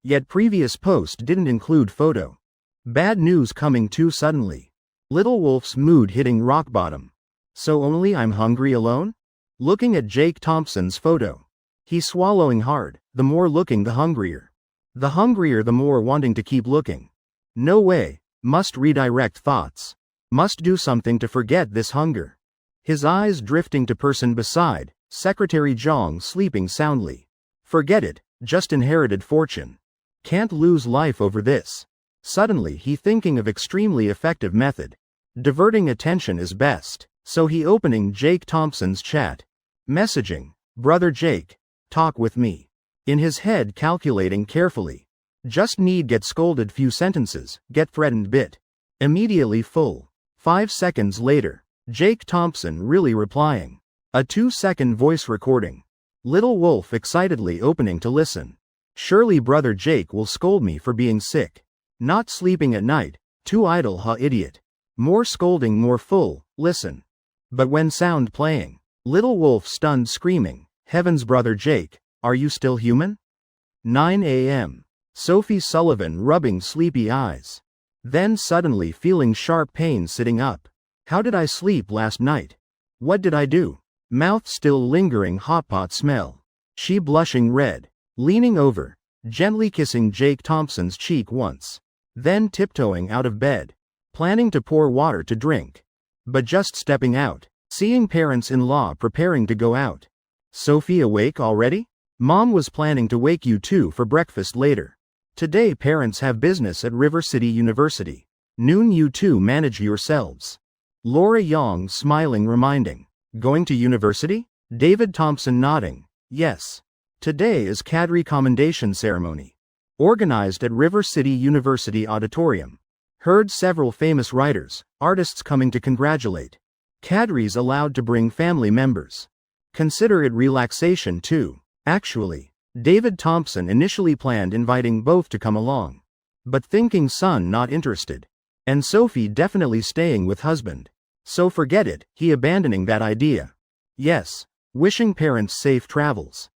Speaker 1: Yet previous post didn't include photo. Bad news coming too suddenly. Little Wolf's mood hitting rock bottom. So only I'm hungry alone? Looking at Jake Thompson's photo. He's swallowing hard, the more looking the hungrier. The hungrier the more wanting to keep looking. No way, must redirect thoughts. Must do something to forget this hunger. His eyes drifting to person beside, Secretary Jong sleeping soundly. Forget it, just inherited fortune. Can't lose life over this. Suddenly he thinking of extremely effective method. Diverting attention is best, so he opening Jake Thompson's chat. Messaging, brother Jake, talk with me. In his head calculating carefully. Just need get scolded few sentences, get threatened bit. Immediately full. 5 seconds later, Jake Thompson really replying. A 2-second voice recording. Little Wolf excitedly opening to listen. Surely brother Jake will scold me for being sick. Not sleeping at night, too idle ha idiot. More scolding more full, listen. But when sound playing, Little Wolf stunned screaming, heavens brother Jake, are you still human? 9 a.m. Sophie Sullivan rubbing sleepy eyes. Then suddenly feeling sharp pain sitting up. How did I sleep last night? What did I do? Mouth still lingering hot pot smell. She blushing red. Leaning over, gently kissing Jake Thompson's cheek once. Then tiptoeing out of bed. Planning to pour water to drink. But just stepping out, seeing parents-in-law preparing to go out. Sophie awake already? Mom was planning to wake you two for breakfast later. Today parents have business at River City University. Noon you two manage yourselves. Laura Young smiling reminding. Going to university? David Thompson nodding. Yes. Today is cadre commendation ceremony. Organized at River City University Auditorium. Heard several famous writers, artists coming to congratulate. Cadres allowed to bring family members. Consider it relaxation too. Actually, David Thompson initially planned inviting both to come along. But thinking son not interested. And Sophie definitely staying with husband. So forget it, he abandoning that idea. Yes. Wishing parents safe travels.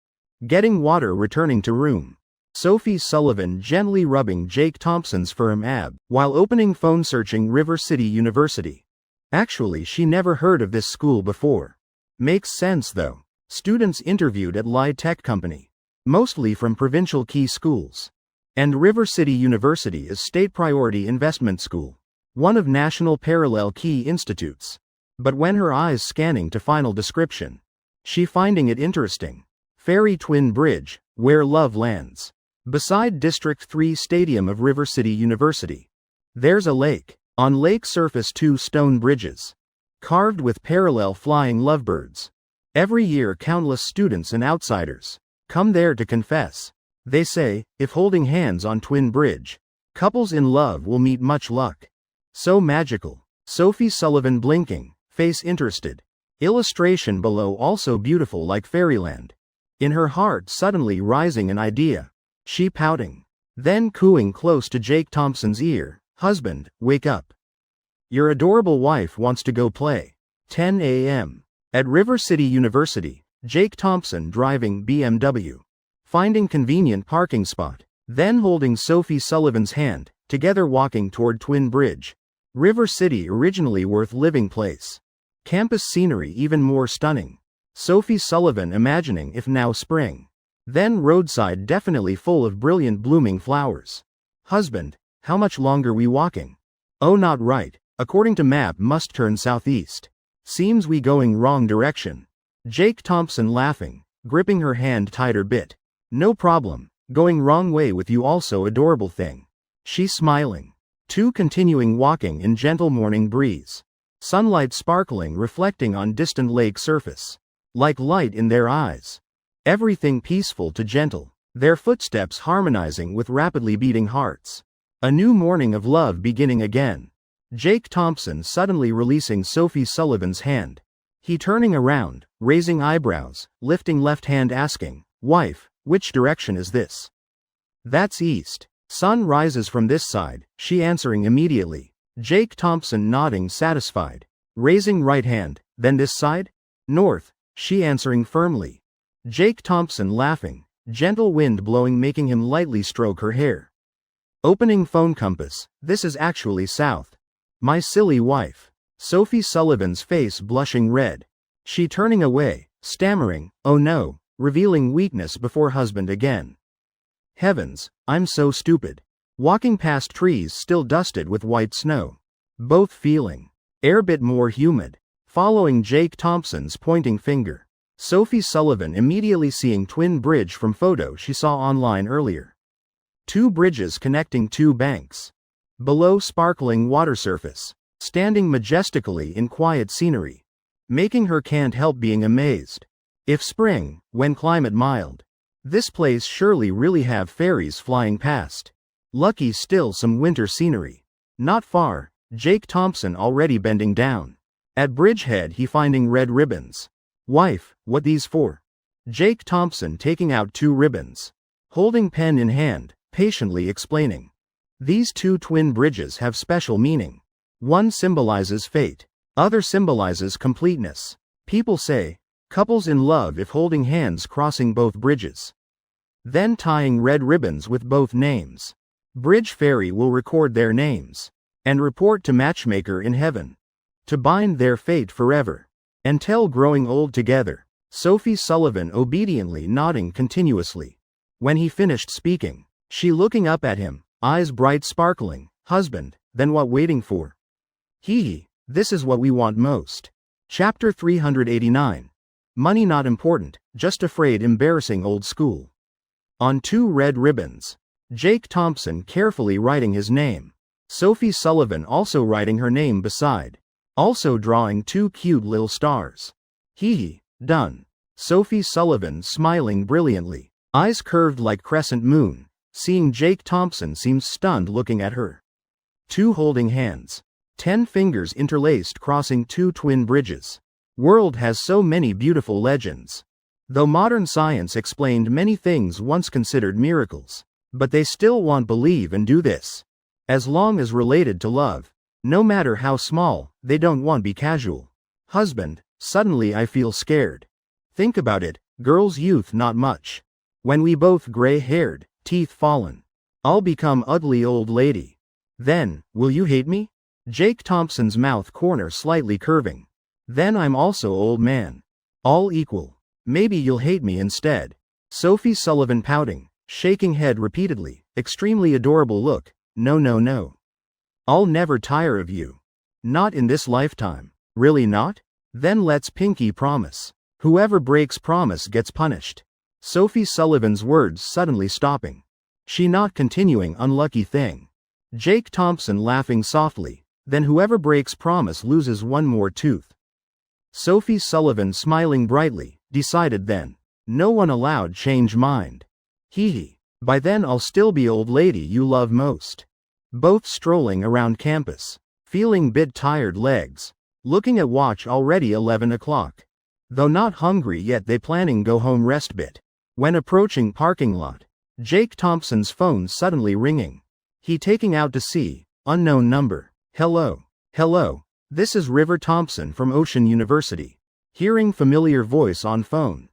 Speaker 1: Getting water returning to room. Sophie Sullivan gently rubbing Jake Thompson's firm ab, while opening phone searching River City University. Actually she never heard of this school before. Makes sense though. Students interviewed at Lie Tech Company. Mostly from provincial key schools. And River City University is State Priority Investment School. One of National Parallel Key Institutes. But when her eyes scanning to final description. She finding it interesting. Ferry Twin Bridge, where love lands. Beside District 3 Stadium of River City University. There's a lake. On lake surface 2 stone bridges. Carved with parallel flying lovebirds. Every year countless students and outsiders come there to confess. They say, if holding hands on Twin Bridge, couples in love will meet much luck. So magical. Sophie Sullivan blinking, face interested. Illustration below also beautiful like fairyland. In her heart suddenly rising an idea. She pouting. Then cooing close to Jake Thompson's ear, husband, wake up. Your adorable wife wants to go play. 10 a.m. At River City University, Jake Thompson driving BMW. Finding convenient parking spot. Then holding Sophie Sullivan's hand, together walking toward Twin Bridge. River City originally worth living place. Campus scenery even more stunning. Sophie Sullivan imagining if now spring. Then roadside definitely full of brilliant blooming flowers. Husband, how much longer we walking? Oh not right, according to map must turn southeast. Seems we going wrong direction. Jake Thompson laughing, gripping her hand tighter bit. No problem, going wrong way with you also adorable thing. She smiling. Two continuing walking in gentle morning breeze. Sunlight sparkling reflecting on distant lake surface. Like light in their eyes. Everything peaceful to gentle. Their footsteps harmonizing with rapidly beating hearts. A new morning of love beginning again. Jake Thompson suddenly releasing Sophie Sullivan's hand. He turning around, raising eyebrows, lifting left hand asking, wife, which direction is this? That's east. Sun rises from this side, she answering immediately. Jake Thompson nodding satisfied. Raising right hand, then this side? North, she answering firmly. Jake Thompson laughing, gentle wind blowing making him lightly stroke her hair. Opening phone compass, this is actually south. My silly wife. Sophie Sullivan's face blushing red. She turning away, stammering, oh no, revealing weakness before husband again. Heavens, I'm so stupid. Walking past trees still dusted with white snow. Both feeling. Air bit more humid. Following Jake Thompson's pointing finger. Sophie Sullivan immediately seeing Twin Bridge from photo she saw online earlier. 2 bridges connecting 2 banks. Below sparkling water surface. Standing majestically in quiet scenery. Making her can't help being amazed. If spring, when climate mild. This place surely really have fairies flying past. Lucky still some winter scenery. Not far, Jake Thompson already bending down. At bridgehead he finding red ribbons. Wife, what these for? Jake Thompson taking out 2 ribbons. Holding pen in hand, patiently explaining. These 2 twin bridges have special meaning. One symbolizes fate. Other symbolizes completeness. People say, couples in love if holding hands crossing both bridges. Then tying red ribbons with both names. Bridge fairy will record their names. And report to matchmaker in heaven. To bind their fate forever. Until growing old together. Sophie Sullivan obediently nodding continuously. When he finished speaking, she looking up at him, eyes bright sparkling, husband, then what waiting for? Hee, this is what we want most. Chapter 389. Money not important, just afraid embarrassing old school. On 2 red ribbons. Jake Thompson carefully writing his name. Sophie Sullivan also writing her name beside. Also drawing 2 cute little stars. Hee, done. Sophie Sullivan smiling brilliantly. Eyes curved like crescent moon. Seeing Jake Thompson seems stunned looking at her. 2 holding hands. 10 fingers interlaced crossing 2 twin bridges. World has so many beautiful legends. Though modern science explained many things once considered miracles. But they still want believe and do this. As long as related to love. No matter how small, they don't want be casual. Husband, suddenly I feel scared. Think about it, girls' youth not much. When we both gray-haired, teeth fallen. I'll become ugly old lady. Then, will you hate me? Jake Thompson's mouth corner slightly curving. Then I'm also old man. All equal. Maybe you'll hate me instead. Sophie Sullivan pouting, shaking head repeatedly, extremely adorable look. No no no. I'll never tire of you. Not in this lifetime. Really not? Then let's pinky promise. Whoever breaks promise gets punished. Sophie Sullivan's words suddenly stopping. She not continuing unlucky thing. Jake Thompson laughing softly, then whoever breaks promise loses one more tooth. Sophie Sullivan smiling brightly, decided then. No one allowed change mind. Hee hee. By then I'll still be old lady you love most. Both strolling around campus. Feeling bit tired legs. Looking at watch already 11 o'clock. Though not hungry yet they planning go home rest bit. When approaching parking lot. Jake Thompson's phone suddenly ringing. He taking out to see. Unknown number. Hello. Hello. This is River Thompson from Ocean University. Hearing familiar voice on phone.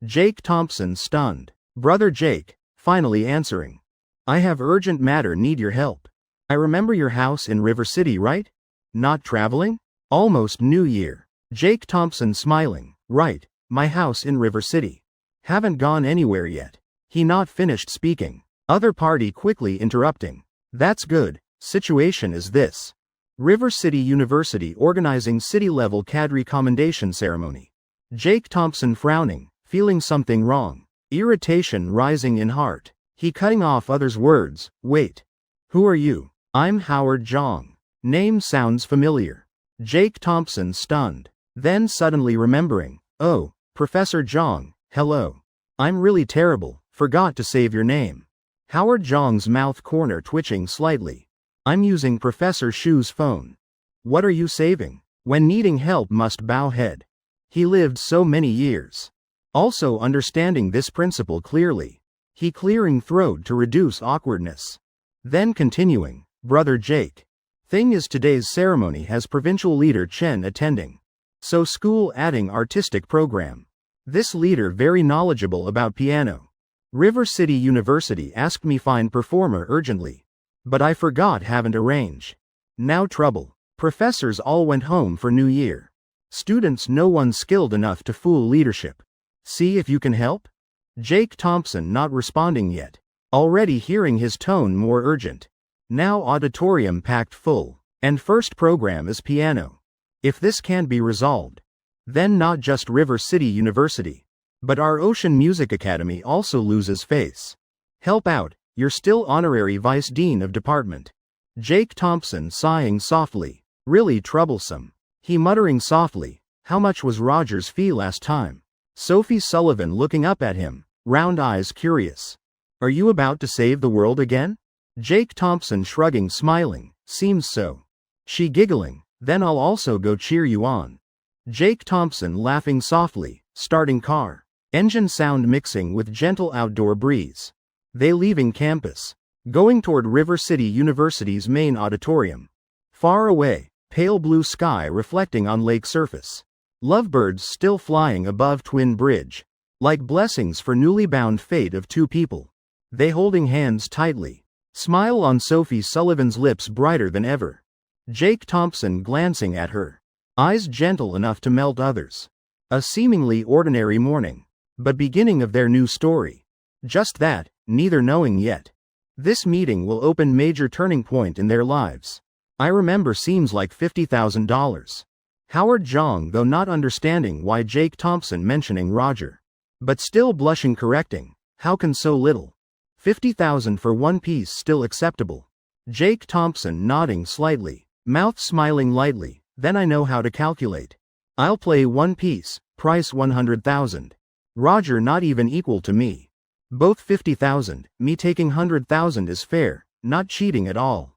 Speaker 1: Jake Thompson stunned. Brother Jake, finally answering. I have urgent matter need your help. I remember your house in River City, right? Not traveling? Almost New Year. Jake Thompson smiling. Right, my house in River City. Haven't gone anywhere yet. He not finished speaking. Other party quickly interrupting. That's good. Situation is this. River City University organizing city-level cadre commendation ceremony. Jake Thompson frowning, feeling something wrong. Irritation rising in heart. He cutting off others' words. Wait. Who are you? I'm Howard Jong. Name sounds familiar. Jake Thompson stunned. Then suddenly remembering. Oh, Professor Jong, hello. I'm really terrible, forgot to save your name. Howard Jong's mouth corner twitching slightly. I'm using Professor Shu's phone. What are you saving? When needing help must bow head. He lived so many years. Also understanding this principle clearly. He clearing throat to reduce awkwardness. Then continuing, Brother Jake. Thing is today's ceremony has provincial leader Chen attending. So school adding artistic program. This leader very knowledgeable about piano. River City University asked me find performer urgently. But I forgot haven't arrange. Now trouble. Professors all went home for New Year. Students no one skilled enough to fool leadership. See if you can help? Jake Thompson not responding yet. Already hearing his tone more urgent. Now auditorium packed full. And first program is piano. If this can't be resolved. Then not just River City University. But our Ocean Music Academy also loses face. Help out. You're still honorary vice dean of department. Jake Thompson sighing softly. Really troublesome. He muttering softly. How much was Roger's fee last time? Sophie Sullivan looking up at him. Round eyes curious. Are you about to save the world again? Jake Thompson shrugging smiling. Seems so. She giggling. Then I'll also go cheer you on. Jake Thompson laughing softly. Starting car. Engine sound mixing with gentle outdoor breeze. They leaving campus. Going toward River City University's main auditorium. Far away, pale blue sky reflecting on lake surface. Lovebirds still flying above Twin Bridge. Like blessings for newly bound fate of 2 people. They holding hands tightly. Smile on Sophie Sullivan's lips brighter than ever. Jake Thompson glancing at her. Eyes gentle enough to melt others. A seemingly ordinary morning. But beginning of their new story. Just that, neither knowing yet. This meeting will open major turning point in their lives. I remember seems like $50,000. Howard Jong, though not understanding why Jake Thompson mentioning Roger. But still blushing, correcting. How can so little? 50,000 for one piece still acceptable. Jake Thompson nodding slightly, mouth smiling lightly. Then I know how to calculate. I'll play one piece, price 100,000. Roger not even equal to me. Both 50,000, me taking 100,000 is fair, not cheating at all.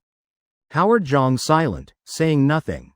Speaker 1: Howard Jong silent, saying nothing.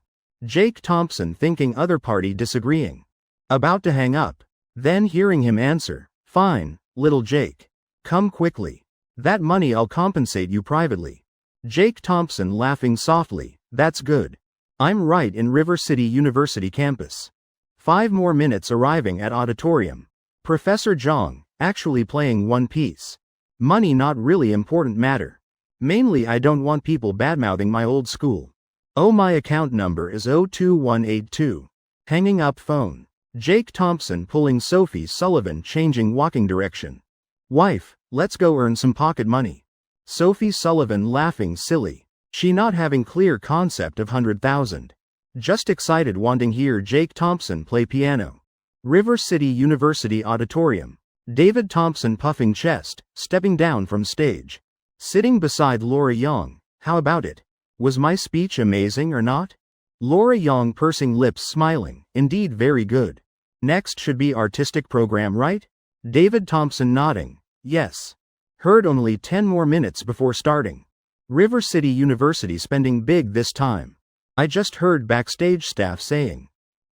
Speaker 1: Jake Thompson thinking other party disagreeing. About to hang up. Then hearing him answer, fine, little Jake. Come quickly. That money I'll compensate you privately. Jake Thompson laughing softly, that's good. I'm right in River City University campus. 5 more minutes arriving at auditorium. Professor Jong, actually playing one piece. Money not really important matter. Mainly I don't want people badmouthing my old school. Oh, my account number is 02182. Hanging up phone. Jake Thompson pulling Sophie Sullivan changing walking direction. Wife, let's go earn some pocket money. Sophie Sullivan laughing silly. She not having clear concept of 100,000. Just excited wanting hear Jake Thompson play piano. River City University auditorium. David Thompson puffing chest, stepping down from stage. Sitting beside Laura Young. How about it? Was my speech amazing or not? Laura Young pursing lips smiling, indeed very good. Next should be artistic program, right? David Thompson nodding, yes. Heard only 10 more minutes before starting. River City University spending big this time. I just heard backstage staff saying.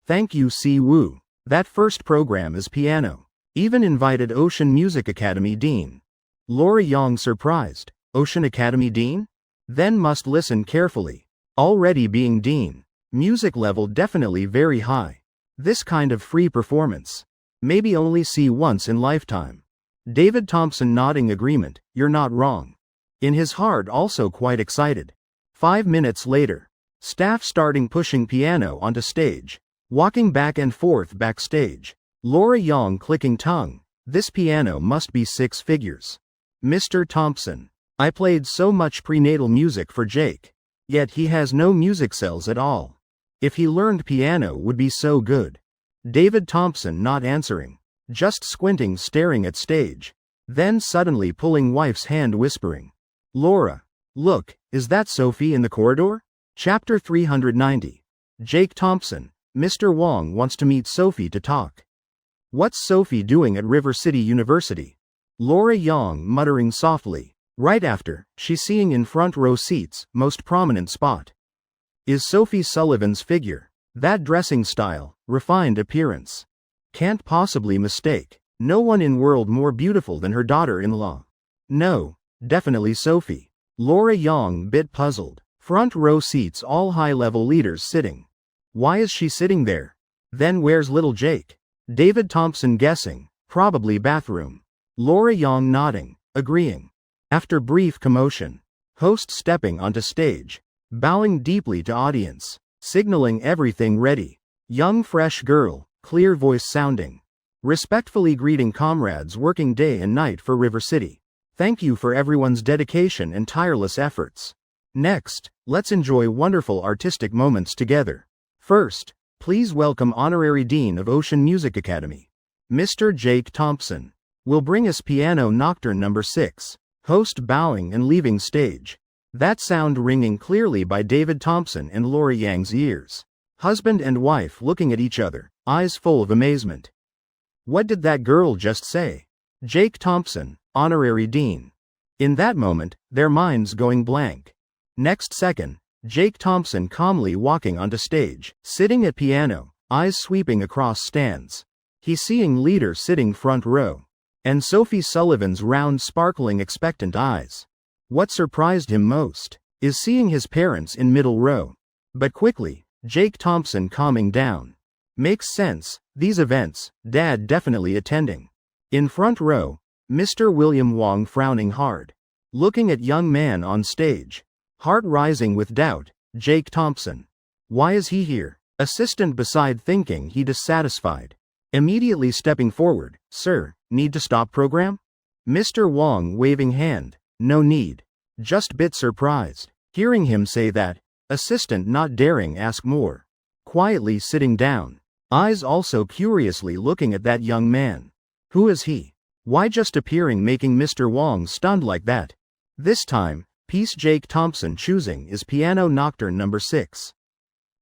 Speaker 1: Thank you Si Woo. That first program is piano. Even invited Ocean Music Academy Dean. Laura Young surprised. Ocean Academy Dean? Then must listen carefully. Already being Dean. Music level definitely very high. This kind of free performance. Maybe only see once in lifetime. David Thompson nodding agreement, you're not wrong. In his heart also quite excited. 5 minutes later. Staff starting pushing piano onto stage. Walking back and forth backstage. Laura Young clicking tongue. This piano must be 6 figures. Mr. Thompson. I played so much prenatal music for Jake. Yet he has no music cells at all. If he learned piano would be so good. David Thompson not answering. Just squinting staring at stage. Then suddenly pulling wife's hand whispering. Laura. Look, is that Sophie in the corridor? Chapter 390. Jake Thompson. Mr. Wong wants to meet Sophie to talk. What's Sophie doing at River City University? Laura Young muttering softly. Right after, she's seeing in front row seats, most prominent spot. Is Sophie Sullivan's figure. That dressing style, refined appearance. Can't possibly mistake. No one in world more beautiful than her daughter-in-law. No, definitely Sophie. Laura Young bit puzzled. Front row seats all high-level leaders sitting. Why is she sitting there? Then where's little Jake? David Thompson guessing, probably bathroom. Laura Young nodding, agreeing. After brief commotion. Host stepping onto stage. Bowing deeply to audience. Signaling everything ready. Young fresh girl, clear voice sounding. Respectfully greeting comrades working day and night for River City. Thank you for everyone's dedication and tireless efforts. Next, let's enjoy wonderful artistic moments together. First, please welcome Honorary Dean of Ocean Music Academy. Mr. Jake Thompson. Will bring us Piano Nocturne number 6. Host bowing and leaving stage. That sound ringing clearly by David Thompson and Laura Yang's ears. Husband and wife looking at each other, eyes full of amazement. What did that girl just say? Jake Thompson, Honorary Dean. In that moment, their minds going blank. Next second, Jake Thompson calmly walking onto stage, sitting at piano, eyes sweeping across stands. He's seeing leader sitting front row. And Sophie Sullivan's round sparkling expectant eyes. What surprised him most is seeing his parents in middle row. But quickly, Jake Thompson calming down. Makes sense, these events, Dad definitely attending. In front row, Mr. William Wong frowning hard. Looking at young man on stage. Heart rising with doubt, Jake Thompson. Why is he here? Assistant beside thinking he dissatisfied. Immediately stepping forward, sir, need to stop program? Mr. Wong waving hand, no need. Just bit surprised. Hearing him say that, assistant not daring ask more. quietly sitting down. Eyes also curiously looking at that young man. Who is he? Why just appearing making Mr. Wong stunned like that? This time, piece Jake Thompson choosing is Piano Nocturne No. 6.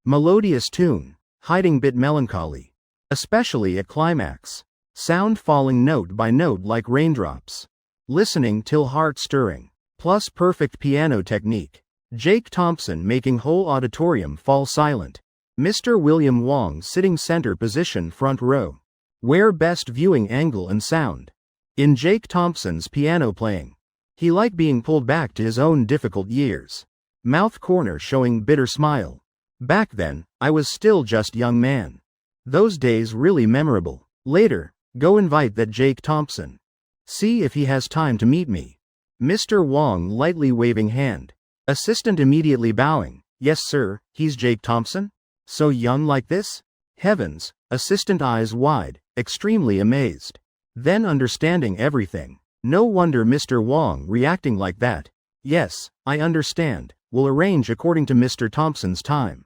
Speaker 1: Melodious tune, hiding bit melancholy. Especially at climax. Sound falling note by note like raindrops. Listening till heart stirring. Plus perfect piano technique. Jake Thompson making whole auditorium fall silent. Mr. William Wong sitting center position front row. Where best viewing angle and sound. In Jake Thompson's piano playing. He like being pulled back to his own difficult years. Mouth corner showing bitter smile. Back then, I was still just young man. Those days really memorable. Later, go invite that Jake Thompson. See if he has time to meet me. Mr. Wong lightly waving hand. Assistant immediately bowing. Yes sir, he's Jake Thompson? So young like this? Heavens, assistant eyes wide, extremely amazed. Then understanding everything. No wonder Mr. Wong reacting like that. Yes, I understand, we'll arrange according to Mr. Thompson's time.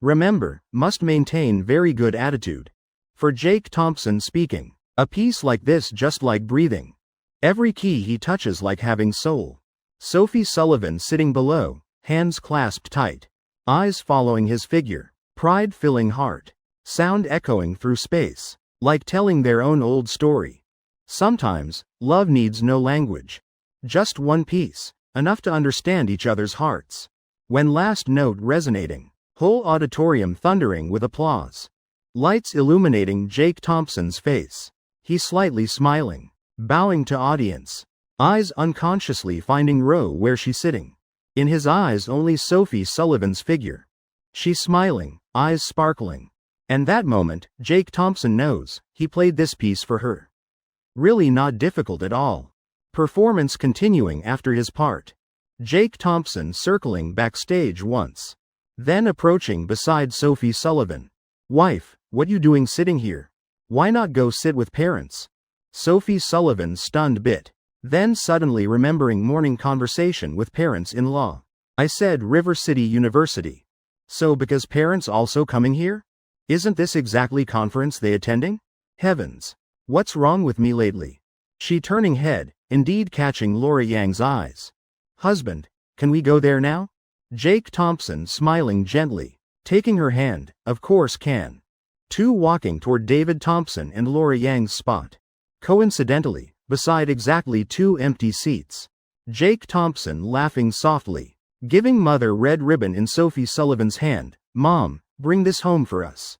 Speaker 1: Remember, must maintain very good attitude. For Jake Thompson speaking. A piece like this just like breathing. Every key he touches like having soul. Sophie Sullivan sitting below, hands clasped tight. Eyes following his figure. Pride filling heart. Sound echoing through space. Like telling their own old story. Sometimes, love needs no language. Just one piece, enough to understand each other's hearts. When last note resonating. Whole auditorium thundering with applause. Lights illuminating Jake Thompson's face. He slightly smiling. Bowing to audience. Eyes unconsciously finding row where she's sitting. In his eyes only Sophie Sullivan's figure. She's smiling, eyes sparkling. And that moment, Jake Thompson knows, he played this piece for her. Really not difficult at all. Performance continuing after his part. Jake Thompson circling backstage once. Then approaching beside Sophie Sullivan. Wife, what you doing sitting here? Why not go sit with parents? Sophie Sullivan stunned bit. Then suddenly remembering morning conversation with parents-in-law. I said River City University. So because parents also coming here? Isn't this exactly conference they attending? Heavens. What's wrong with me lately? She turning head, indeed catching Laura Yang's eyes. Husband, can we go there now? Jake Thompson smiling gently. Taking her hand, of course can. Two walking toward David Thompson and Laura Yang's spot. Coincidentally, beside exactly two empty seats. Jake Thompson laughing softly. Giving mother red ribbon in Sophie Sullivan's hand. Mom, bring this home for us.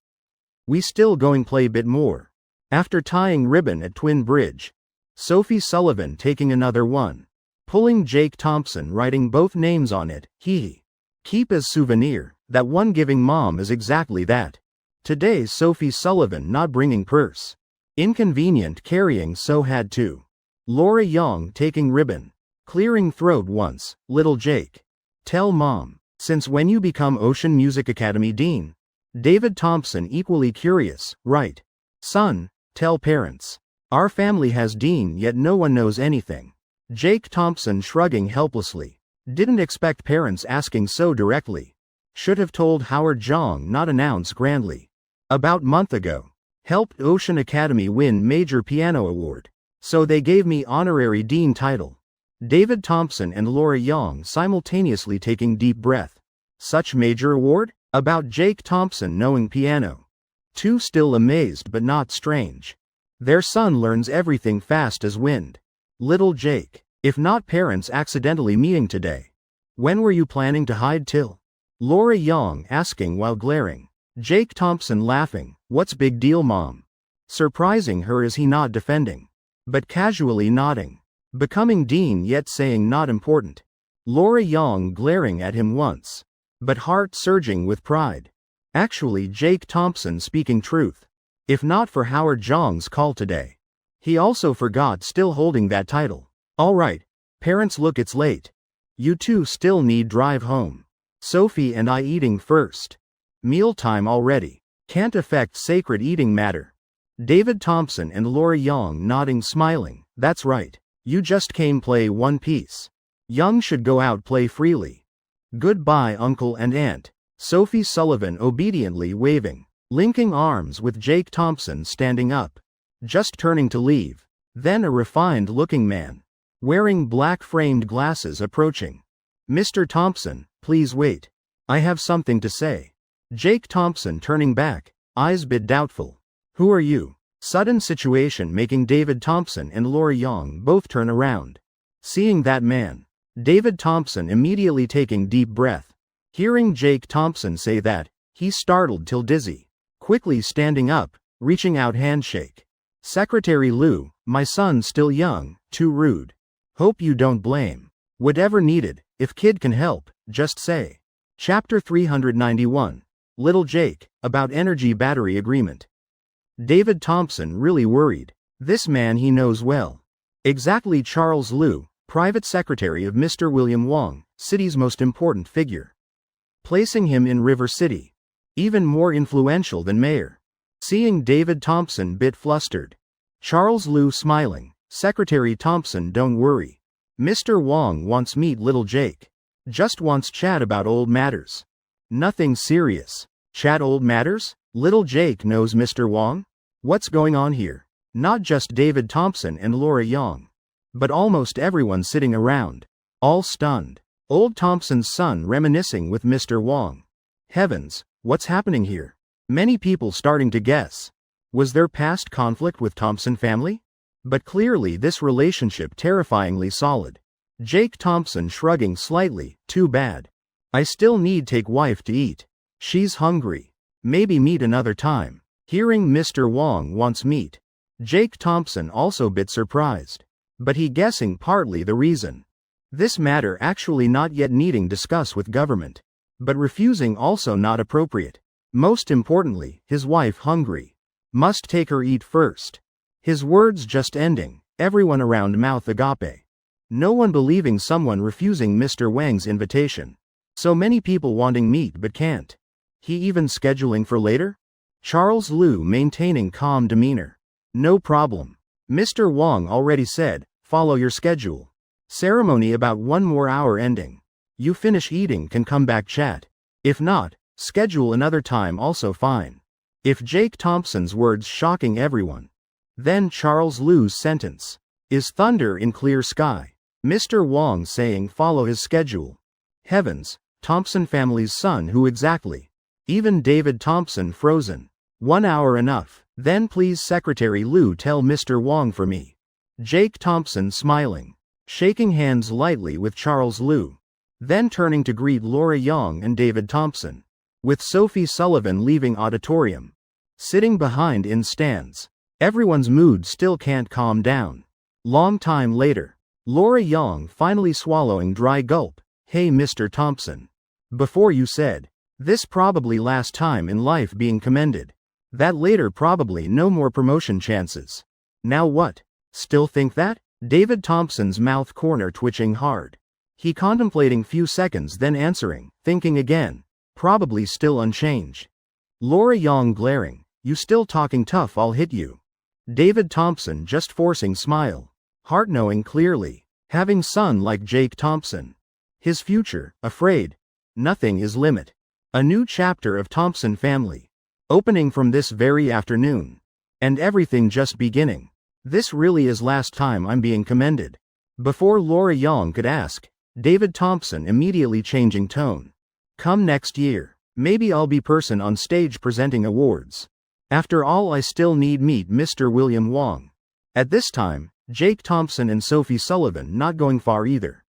Speaker 1: We still going play bit more. After tying ribbon at Twin Bridge. Sophie Sullivan taking another one. Pulling Jake Thompson writing both names on it. He. Keep as souvenir. That one giving mom is exactly that. Today Sophie Sullivan not bringing purse. Inconvenient carrying so had to. Laura Yang taking ribbon. Clearing throat once, little Jake. Tell mom, since when you become Ocean Music Academy Dean? David Thompson equally curious, right? Son, tell parents. Our family has dean yet no one knows anything. Jake Thompson shrugging helplessly. Didn't expect parents asking so directly. Should have told Howard Jong not announce grandly. About month ago. Helped Ocean Academy win major piano award. So they gave me honorary dean title. David Thompson and Laura Yang simultaneously taking deep breath. Such major award? About Jake Thompson knowing piano. Two still amazed but not strange. Their son learns everything fast as wind. Little Jake. If not parents accidentally meeting today. When were you planning to hide till? Laura Yang asking while glaring. Jake Thompson laughing. What's big deal mom? Surprising her is he not defending. But casually nodding. Becoming dean yet saying not important. Laura Yang glaring at him once. But heart surging with pride. Actually Jake Thompson speaking truth. If not for Howard Jong's call today. He also forgot still holding that title. Alright, parents look it's late. You two still need drive home. Sophie and I eating first. Mealtime already. Can't affect sacred eating matter. David Thompson and Laura Yang nodding smiling. That's right. You just came play one piece. Young should go out play freely. Goodbye uncle and aunt. Sophie Sullivan obediently waving, linking arms with Jake Thompson standing up, just turning to leave. Then a refined-looking man, wearing black-framed glasses approaching. Mr. Thompson, please wait. I have something to say. Jake Thompson turning back, eyes bit doubtful. Who are you? Sudden situation making David Thompson and Laura Young both turn around. Seeing that man, David Thompson immediately taking deep breath. Hearing Jake Thompson say that, he's startled till dizzy. Quickly standing up, reaching out handshake. Secretary Lou, my son's still young, too rude. Hope you don't blame. Whatever needed, if kid can help, just say. Chapter 391. Little Jake, about energy battery agreement. David Thompson really worried. This man he knows well. Exactly Charles Liu, private secretary of Mr. William Wong, city's most important figure. Placing him in River City. Even more influential than mayor. Seeing David Thompson bit flustered. Charles Liu smiling, Secretary Thompson don't worry. Mr. Wong wants meet little Jake. Just wants chat about old matters. Nothing serious. Chat old matters? Little Jake knows Mr. Wong? What's going on here? Not just David Thompson and Laura Young, but almost everyone sitting around. All stunned. Old Thompson's son reminiscing with Mr. Wong. Heavens, what's happening here? Many people starting to guess. Was there past conflict with Thompson family? But clearly this relationship terrifyingly solid. Jake Thompson shrugging slightly, too bad. I still need take wife to eat. She's hungry. Maybe meet another time. Hearing Mr. Wong wants meat. Jake Thompson also bit surprised. But he guessing partly the reason. This matter actually not yet needing discuss with government. But refusing also not appropriate. Most importantly, his wife hungry. Must take her eat first. His words just ending, everyone around mouth agape. No one believing someone refusing Mr. Wang's invitation. So many people wanting meat but can't. He even scheduling for later? Charles Liu maintaining calm demeanor. No problem. Mr. Wong already said, follow your schedule. Ceremony about 1 more hour ending. You finish eating can come back chat. If not, schedule another time also fine. If Jake Thompson's words shocking everyone. Then Charles Liu's sentence. Is thunder in clear sky. Mr. Wong saying follow his schedule. Heavens, Thompson family's son who exactly? Even David Thompson frozen. 1 hour enough. Then please Secretary Liu tell Mr. Wong for me. Jake Thompson smiling. Shaking hands lightly with Charles Liu. Then turning to greet Laura Young and David Thompson. With Sophie Sullivan leaving auditorium. Sitting behind in stands. Everyone's mood still can't calm down. Long time later. Laura Young finally swallowing dry gulp. Hey Mr. Thompson. Before you said. This probably last time in life being commended. That later probably no more promotion chances. Now what? Still think that? David Thompson's mouth corner twitching hard. He contemplating few seconds then answering, thinking again. Probably still unchanged. Laura Young glaring. You still talking tough I'll hit you. David Thompson just forcing smile. Heart knowing clearly. Having son like Jake Thompson. His future, afraid. Nothing is limit. A new chapter of Thompson family. Opening from this very afternoon. And everything just beginning. This really is last time I'm being commended. Before Laura Young could ask, David Thompson immediately changing tone. Come next year. Maybe I'll be person on stage presenting awards. After all I still need meet Mr. William Wong. At this time, Jake Thompson and Sophie Sullivan not going far either.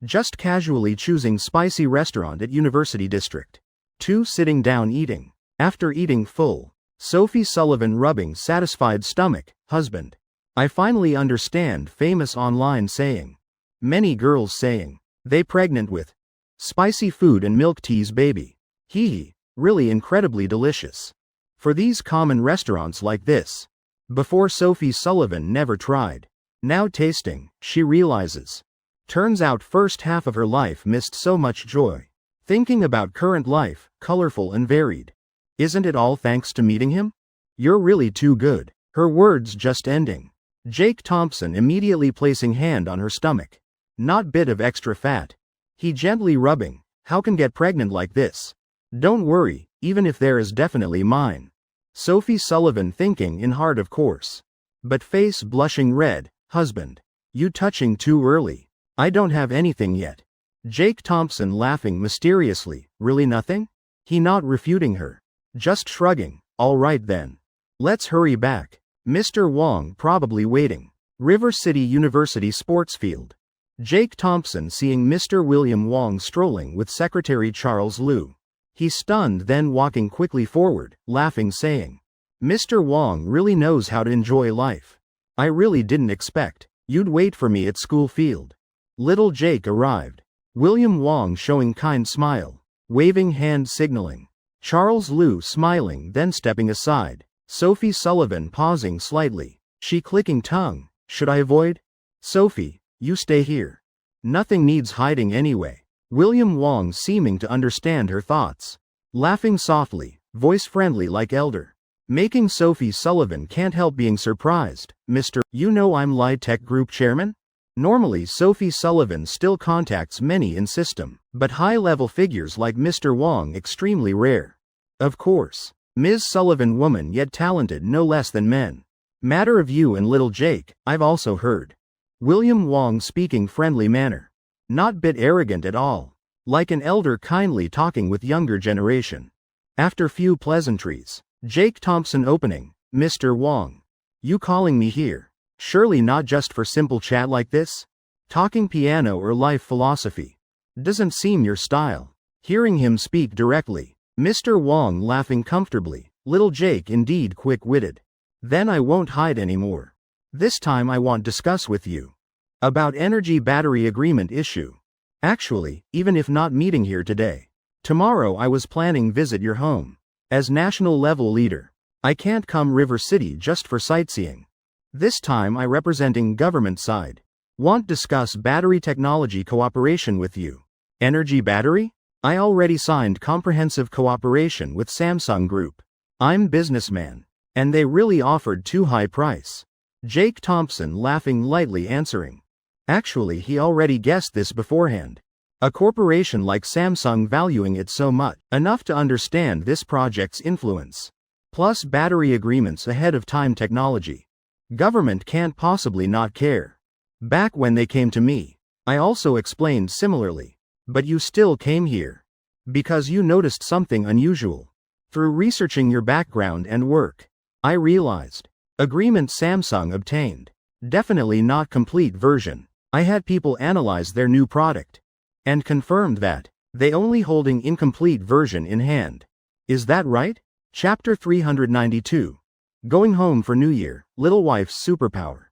Speaker 1: Just casually choosing spicy restaurant at University District. 2 sitting down eating. After eating full, Sophie Sullivan rubbing satisfied stomach, husband. I finally understand famous online saying. Many girls saying. They pregnant with. Spicy food and milk teas baby. Hee, really incredibly delicious. For these common restaurants like this. Before Sophie Sullivan never tried. Now tasting, she realizes. Turns out first half of her life missed so much joy. Thinking about current life, colorful and varied. Isn't it all thanks to meeting him? You're really too good. Her words just ending. Jake Thompson immediately placing hand on her stomach. Not bit of extra fat. He gently rubbing. How can get pregnant like this? Don't worry, even if there is definitely mine. Sophie Sullivan thinking in heart of course. But face blushing red, husband. You touching too early. I don't have anything yet. Jake Thompson laughing mysteriously, really nothing? He not refuting her. Just shrugging, all right then. Let's hurry back. Mr. Wong probably waiting. River City University sports field. Jake Thompson seeing Mr. William Wong strolling with Secretary Charles Liu. He stunned then walking quickly forward, laughing saying, Mr. Wong really knows how to enjoy life. I really didn't expect you'd wait for me at school field. Little Jake arrived. William Wong showing kind smile, waving hand signaling. Charles Liu smiling then stepping aside. Sophie Sullivan pausing slightly. She clicking tongue. Should I avoid? Sophie, you stay here. Nothing needs hiding anyway. William Wong seeming to understand her thoughts. Laughing softly, voice friendly like elder. Making Sophie Sullivan can't help being surprised. Mr. You know I'm Lie Tech Group Chairman? Normally Sophie Sullivan still contacts many in system, but high-level figures like Mr. Wong extremely rare. Of course. Ms. Sullivan woman yet talented no less than men. Matter of you and little Jake, I've also heard. William Wong speaking friendly manner. Not bit arrogant at all. Like an elder kindly talking with younger generation. After few pleasantries, Jake Thompson opening, Mr. Wong. You calling me here? Surely not just for simple chat like this? Talking piano or life philosophy? Doesn't seem your style. Hearing him speak directly, Mr. Wong laughing comfortably, little Jake indeed quick-witted. Then I won't hide anymore. This time I want discuss with you. About energy battery agreement issue. Actually, even if not meeting here today, tomorrow I was planning visit your home. As national level leader, I can't come River City just for sightseeing. This time I representing government side. Want discuss battery technology cooperation with you. Energy battery? I already signed comprehensive cooperation with Samsung Group. I'm businessman. And they really offered too high price. Jake Thompson laughing lightly answering. Actually he already guessed this beforehand. A corporation like Samsung valuing it so much, enough to understand this project's influence. Plus battery agreements ahead of time technology. Government can't possibly not care. Back when they came to me, I also explained similarly. But you still came here. Because you noticed something unusual. Through researching your background and work, I realized. Agreement Samsung obtained. Definitely not complete version. I had people analyze their new product. And confirmed that they only holding incomplete version in hand. Is that right? Chapter 392. Going home for New Year, little wife's superpower.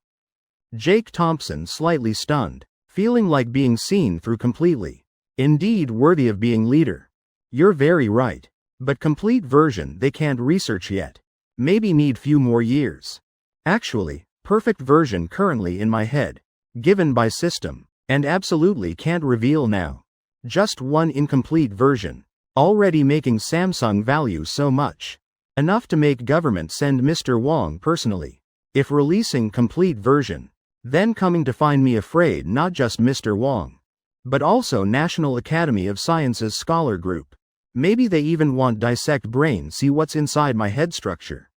Speaker 1: Jake Thompson slightly stunned, feeling like being seen through completely. Indeed worthy of being leader. You're very right. But complete version they can't research yet. Maybe need few more years. Actually, perfect version currently in my head. Given by system. And absolutely can't reveal now. Just one incomplete version. Already making Samsung value so much. Enough to make government send Mr. Wong personally. If releasing complete version. Then coming to find me afraid not just Mr. Wong. But also National Academy of Sciences Scholar Group. Maybe they even want dissect brain see what's inside my head structure.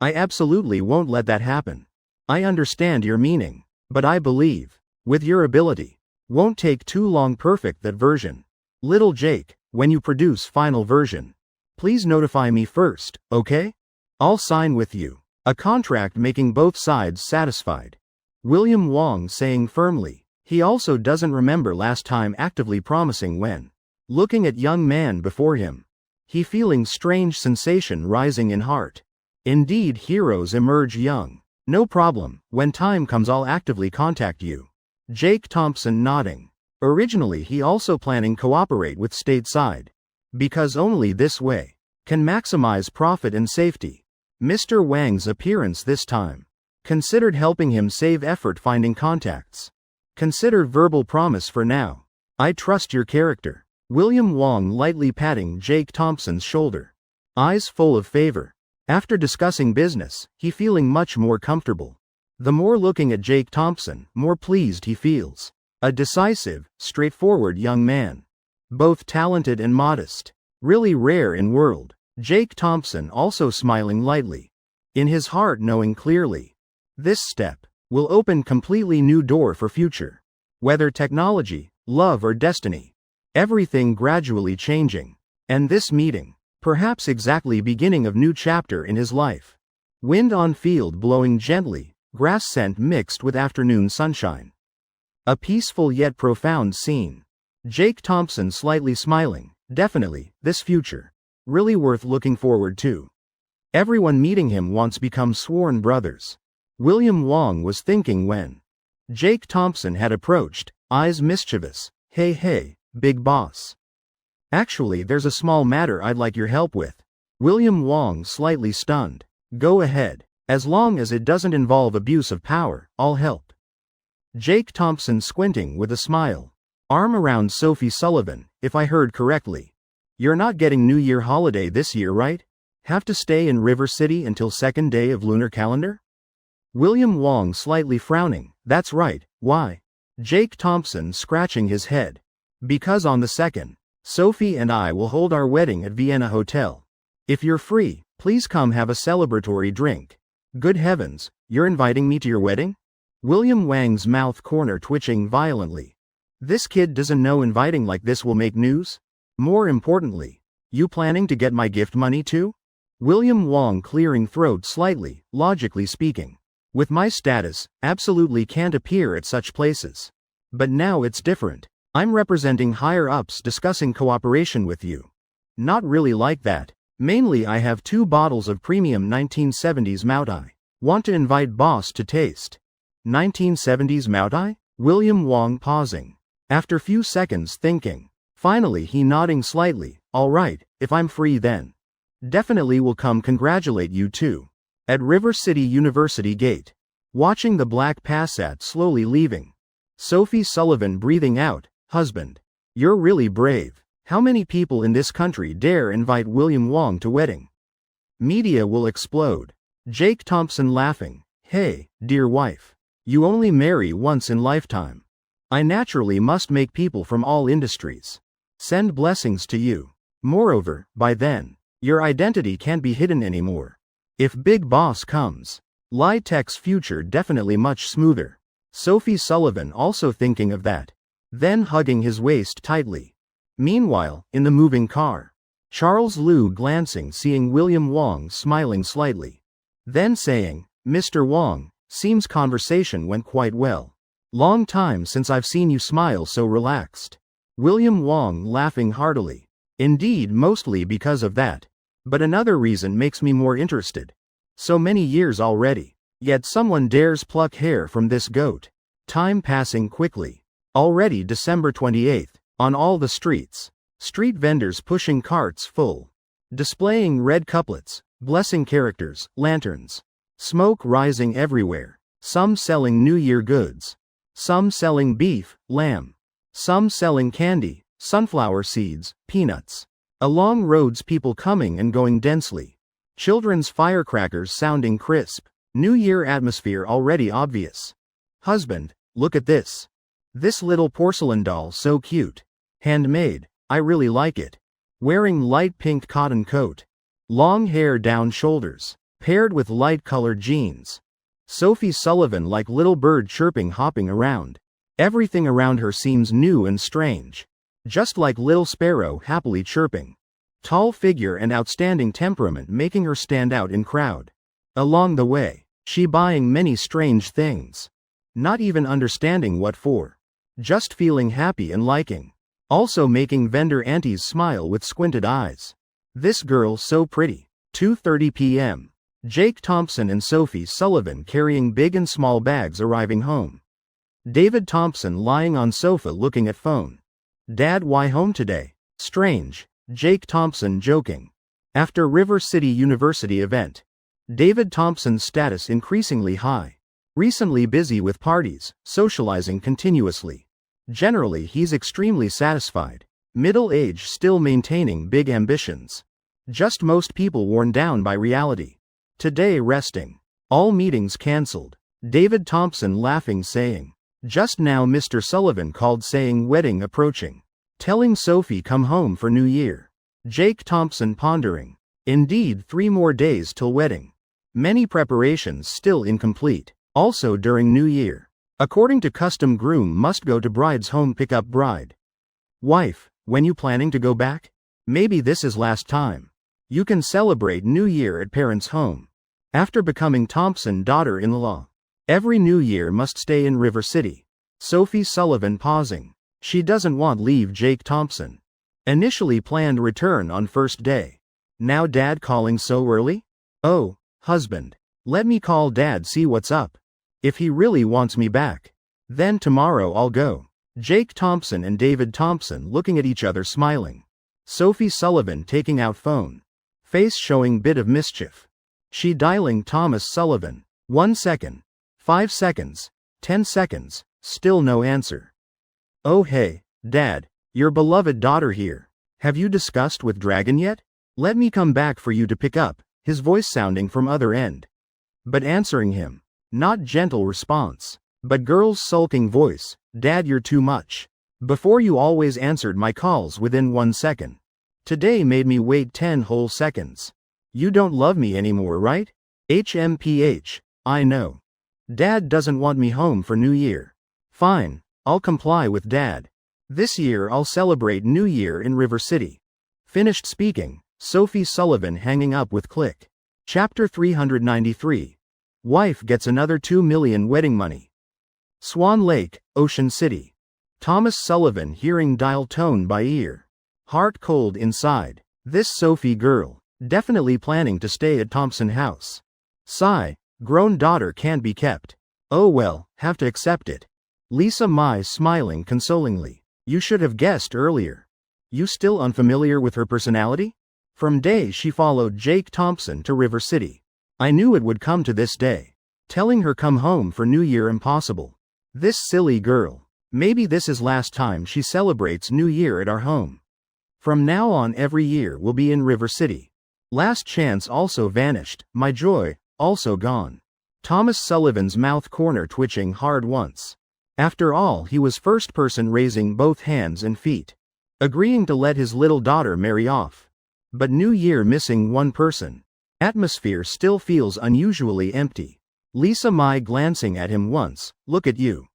Speaker 1: I absolutely won't let that happen. I understand your meaning. But I believe. With your ability. Won't take too long perfect that version. Little Jake, when you produce final version. Please notify me first, okay? I'll sign with you. A contract making both sides satisfied. William Wong saying firmly. He also doesn't remember last time actively promising when. Looking at young man before him. He feeling strange sensation rising in heart. Indeed heroes emerge young. No problem, when time comes I'll actively contact you. Jake Thompson nodding. Originally he also planning cooperate with stateside. Because only this way. Can maximize profit and safety. Mr. Wang's appearance this time. Considered helping him save effort finding contacts. Consider verbal promise for now. I trust your character. William Wong lightly patting Jake Thompson's shoulder. Eyes full of favor. After discussing business, he feeling much more comfortable. The more looking at Jake Thompson, more pleased he feels. A decisive, straightforward young man. Both talented and modest. Really rare in world. Jake Thompson also smiling lightly. In his heart knowing clearly. This step will open completely new door for future. Whether technology, love or destiny. Everything gradually changing. And this meeting, perhaps exactly beginning of new chapter in his life. Wind on field blowing gently, grass scent mixed with afternoon sunshine. A peaceful yet profound scene. Jake Thompson slightly smiling. Definitely, this future. Really worth looking forward to. Everyone meeting him wants become sworn brothers. William Wong was thinking when Jake Thompson had approached, eyes mischievous. Hey hey, big boss. Actually, there's a small matter I'd like your help with. William Wong slightly stunned. Go ahead. As long as it doesn't involve abuse of power, I'll help. Jake Thompson squinting with a smile. Arm around Sophie Sullivan, if I heard correctly. You're not getting New Year holiday this year, right? Have to stay in River City until second day of lunar calendar? William Wong slightly frowning. That's right, why? Jake Thompson scratching his head. Because on the 2nd, Sophie and I will hold our wedding at Vienna Hotel. If you're free, please come have a celebratory drink. Good heavens, you're inviting me to your wedding? William Wang's mouth corner twitching violently. This kid doesn't know inviting like this will make news? More importantly, you planning to get my gift money too? William Wong clearing throat slightly, logically speaking. With my status, absolutely can't appear at such places. But now it's different. I'm representing higher-ups discussing cooperation with you. Not really like that. Mainly I have 2 bottles of premium 1970s Maotai. Want to invite boss to taste. 1970s Maotai? William Wong pausing. After few seconds thinking. Finally he nodding slightly. Alright, if I'm free then. Definitely will come congratulate you too. At River City University Gate. Watching the black Passat slowly leaving. Sophie Sullivan breathing out. Husband. You're really brave. How many people in this country dare invite William Wong to wedding? Media will explode. Jake Thompson laughing. Hey, dear wife. You only marry once in lifetime. I naturally must make people from all industries send blessings to you. Moreover, by then, your identity can't be hidden anymore. If Big Boss comes, Li-Tech's future definitely much smoother. Sophie Sullivan also thinking of that. Then hugging his waist tightly. Meanwhile, in the moving car, Charles Liu glancing seeing William Wong smiling slightly. Then saying, Mr. Wong, seems conversation went quite well. Long time since I've seen you smile so relaxed. William Wong laughing heartily. Indeed, mostly because of that. But another reason makes me more interested. So many years already. Yet someone dares pluck hair from this goat. Time passing quickly. Already December 28th, on all the streets. Street vendors pushing carts full. Displaying red couplets, blessing characters, lanterns. Smoke rising everywhere. Some selling New Year goods. Some selling beef, lamb. Some selling candy, sunflower seeds, peanuts. Along roads people coming and going densely. Children's firecrackers sounding crisp. New Year atmosphere already obvious. Husband, look at this. This little porcelain doll so cute. Handmade, I really like it. Wearing light pink cotton coat. Long hair down shoulders. Paired with light colored jeans. Sophie Sullivan like little bird chirping hopping around. Everything around her seems new and strange. Just like little sparrow happily chirping. Tall figure and outstanding temperament making her stand out in crowd. Along the way, she buying many strange things. Not even understanding what for. Just feeling happy and liking. Also making vendor aunties smile with squinted eyes. This girl so pretty. 2:30 p.m. Jake Thompson and Sophie Sullivan carrying big and small bags arriving home. David Thompson lying on sofa looking at phone. Dad, why home today? Strange. Jake Thompson joking. After River City University event. David Thompson's status increasingly high. Recently busy with parties, socializing continuously. Generally he's extremely satisfied. Middle age still maintaining big ambitions. Just most people worn down by reality. Today resting. All meetings cancelled. David Thompson laughing saying. Just now Mr. Sullivan called saying wedding approaching. Telling Sophie come home for New Year. Jake Thompson pondering. Indeed, 3 more days till wedding. Many preparations still incomplete. Also during New Year. According to custom, groom must go to bride's home pick up bride. Wife, when you planning to go back? Maybe this is last time. You can celebrate New Year at parents' home. After becoming Thompson daughter-in-law. Every New Year must stay in River City. Sophie Sullivan pausing. She doesn't want leave Jake Thompson. Initially planned return on first day. Now dad calling so early? Oh, husband. Let me call dad see what's up. If he really wants me back. Then tomorrow I'll go. Jake Thompson and David Thompson looking at each other smiling. Sophie Sullivan taking out phone. Face showing bit of mischief. She dialing Thomas Sullivan. 1 second. 5 seconds. 10 seconds. Still no answer. Oh hey, Dad. Your beloved daughter here. Have you discussed with Dragon yet? Let me come back for you to pick up. His voice sounding from other end. But answering him. Not gentle response. But girl's sulking voice. Dad, you're too much. Before you always answered my calls within 1 second. Today made me wait 10 whole seconds. You don't love me anymore, right? HMPH. I know. Dad doesn't want me home for New Year. Fine, I'll comply with Dad. This year I'll celebrate New Year in River City. Finished speaking, Sophie Sullivan hanging up with click. Chapter 393. Wife gets another $2 million wedding money. Swan Lake, Ocean City. Thomas Sullivan hearing dial tone by ear. Heart cold inside. This Sophie girl, definitely planning to stay at Thompson house. Sigh, grown daughter can't be kept. Oh well, have to accept it. Lisa Mai smiling consolingly. You should have guessed earlier. You still unfamiliar with her personality? From day she followed Jake Thompson to River City. I knew it would come to this day. Telling her come home for New Year impossible. This silly girl. Maybe this is last time she celebrates New Year at our home. From now on every year will be in River City. Last chance also vanished, my joy, also gone. Thomas Sullivan's mouth corner twitching hard once. After all, he was first person raising both hands and feet. Agreeing to let his little daughter marry off. But New Year missing one person. Atmosphere still feels unusually empty. Lisa Mai glancing at him once, look at you.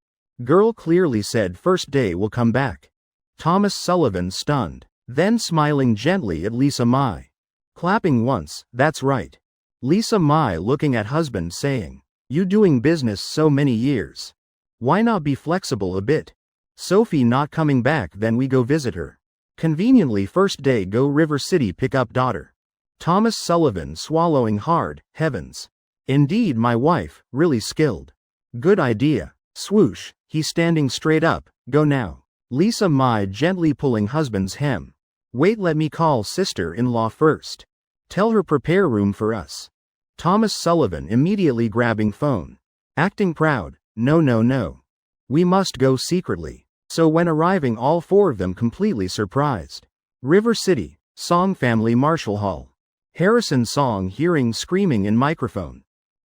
Speaker 1: Girl clearly said first day will come back. Thomas Sullivan stunned, then smiling gently at Lisa Mai. Clapping once, that's right. Lisa Mai looking at husband saying, you doing business so many years. Why not be flexible a bit? Sophie not coming back, then we go visit her. Conveniently first day go River City pick up daughter. Thomas Sullivan swallowing hard, heavens. Indeed my wife, really skilled. Good idea. Swoosh, he standing straight up, go now. Lisa Mai gently pulling husband's hem. Wait, let me call sister-in-law first. Tell her prepare room for us. Thomas Sullivan immediately grabbing phone. Acting proud, no. We must go secretly. So when arriving all 4 of them completely surprised. River City, Song Family Marshall Hall. Harrison Song hearing screaming in microphone.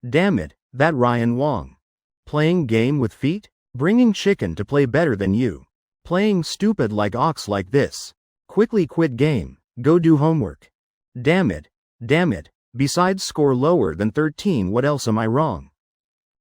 Speaker 1: Damn it, that Ryan Wong. Playing game with feet? Bringing chicken to play better than you. Playing stupid like ox like this. Quickly quit game, go do homework. Damn it. Besides score lower than 13, what else am I wrong?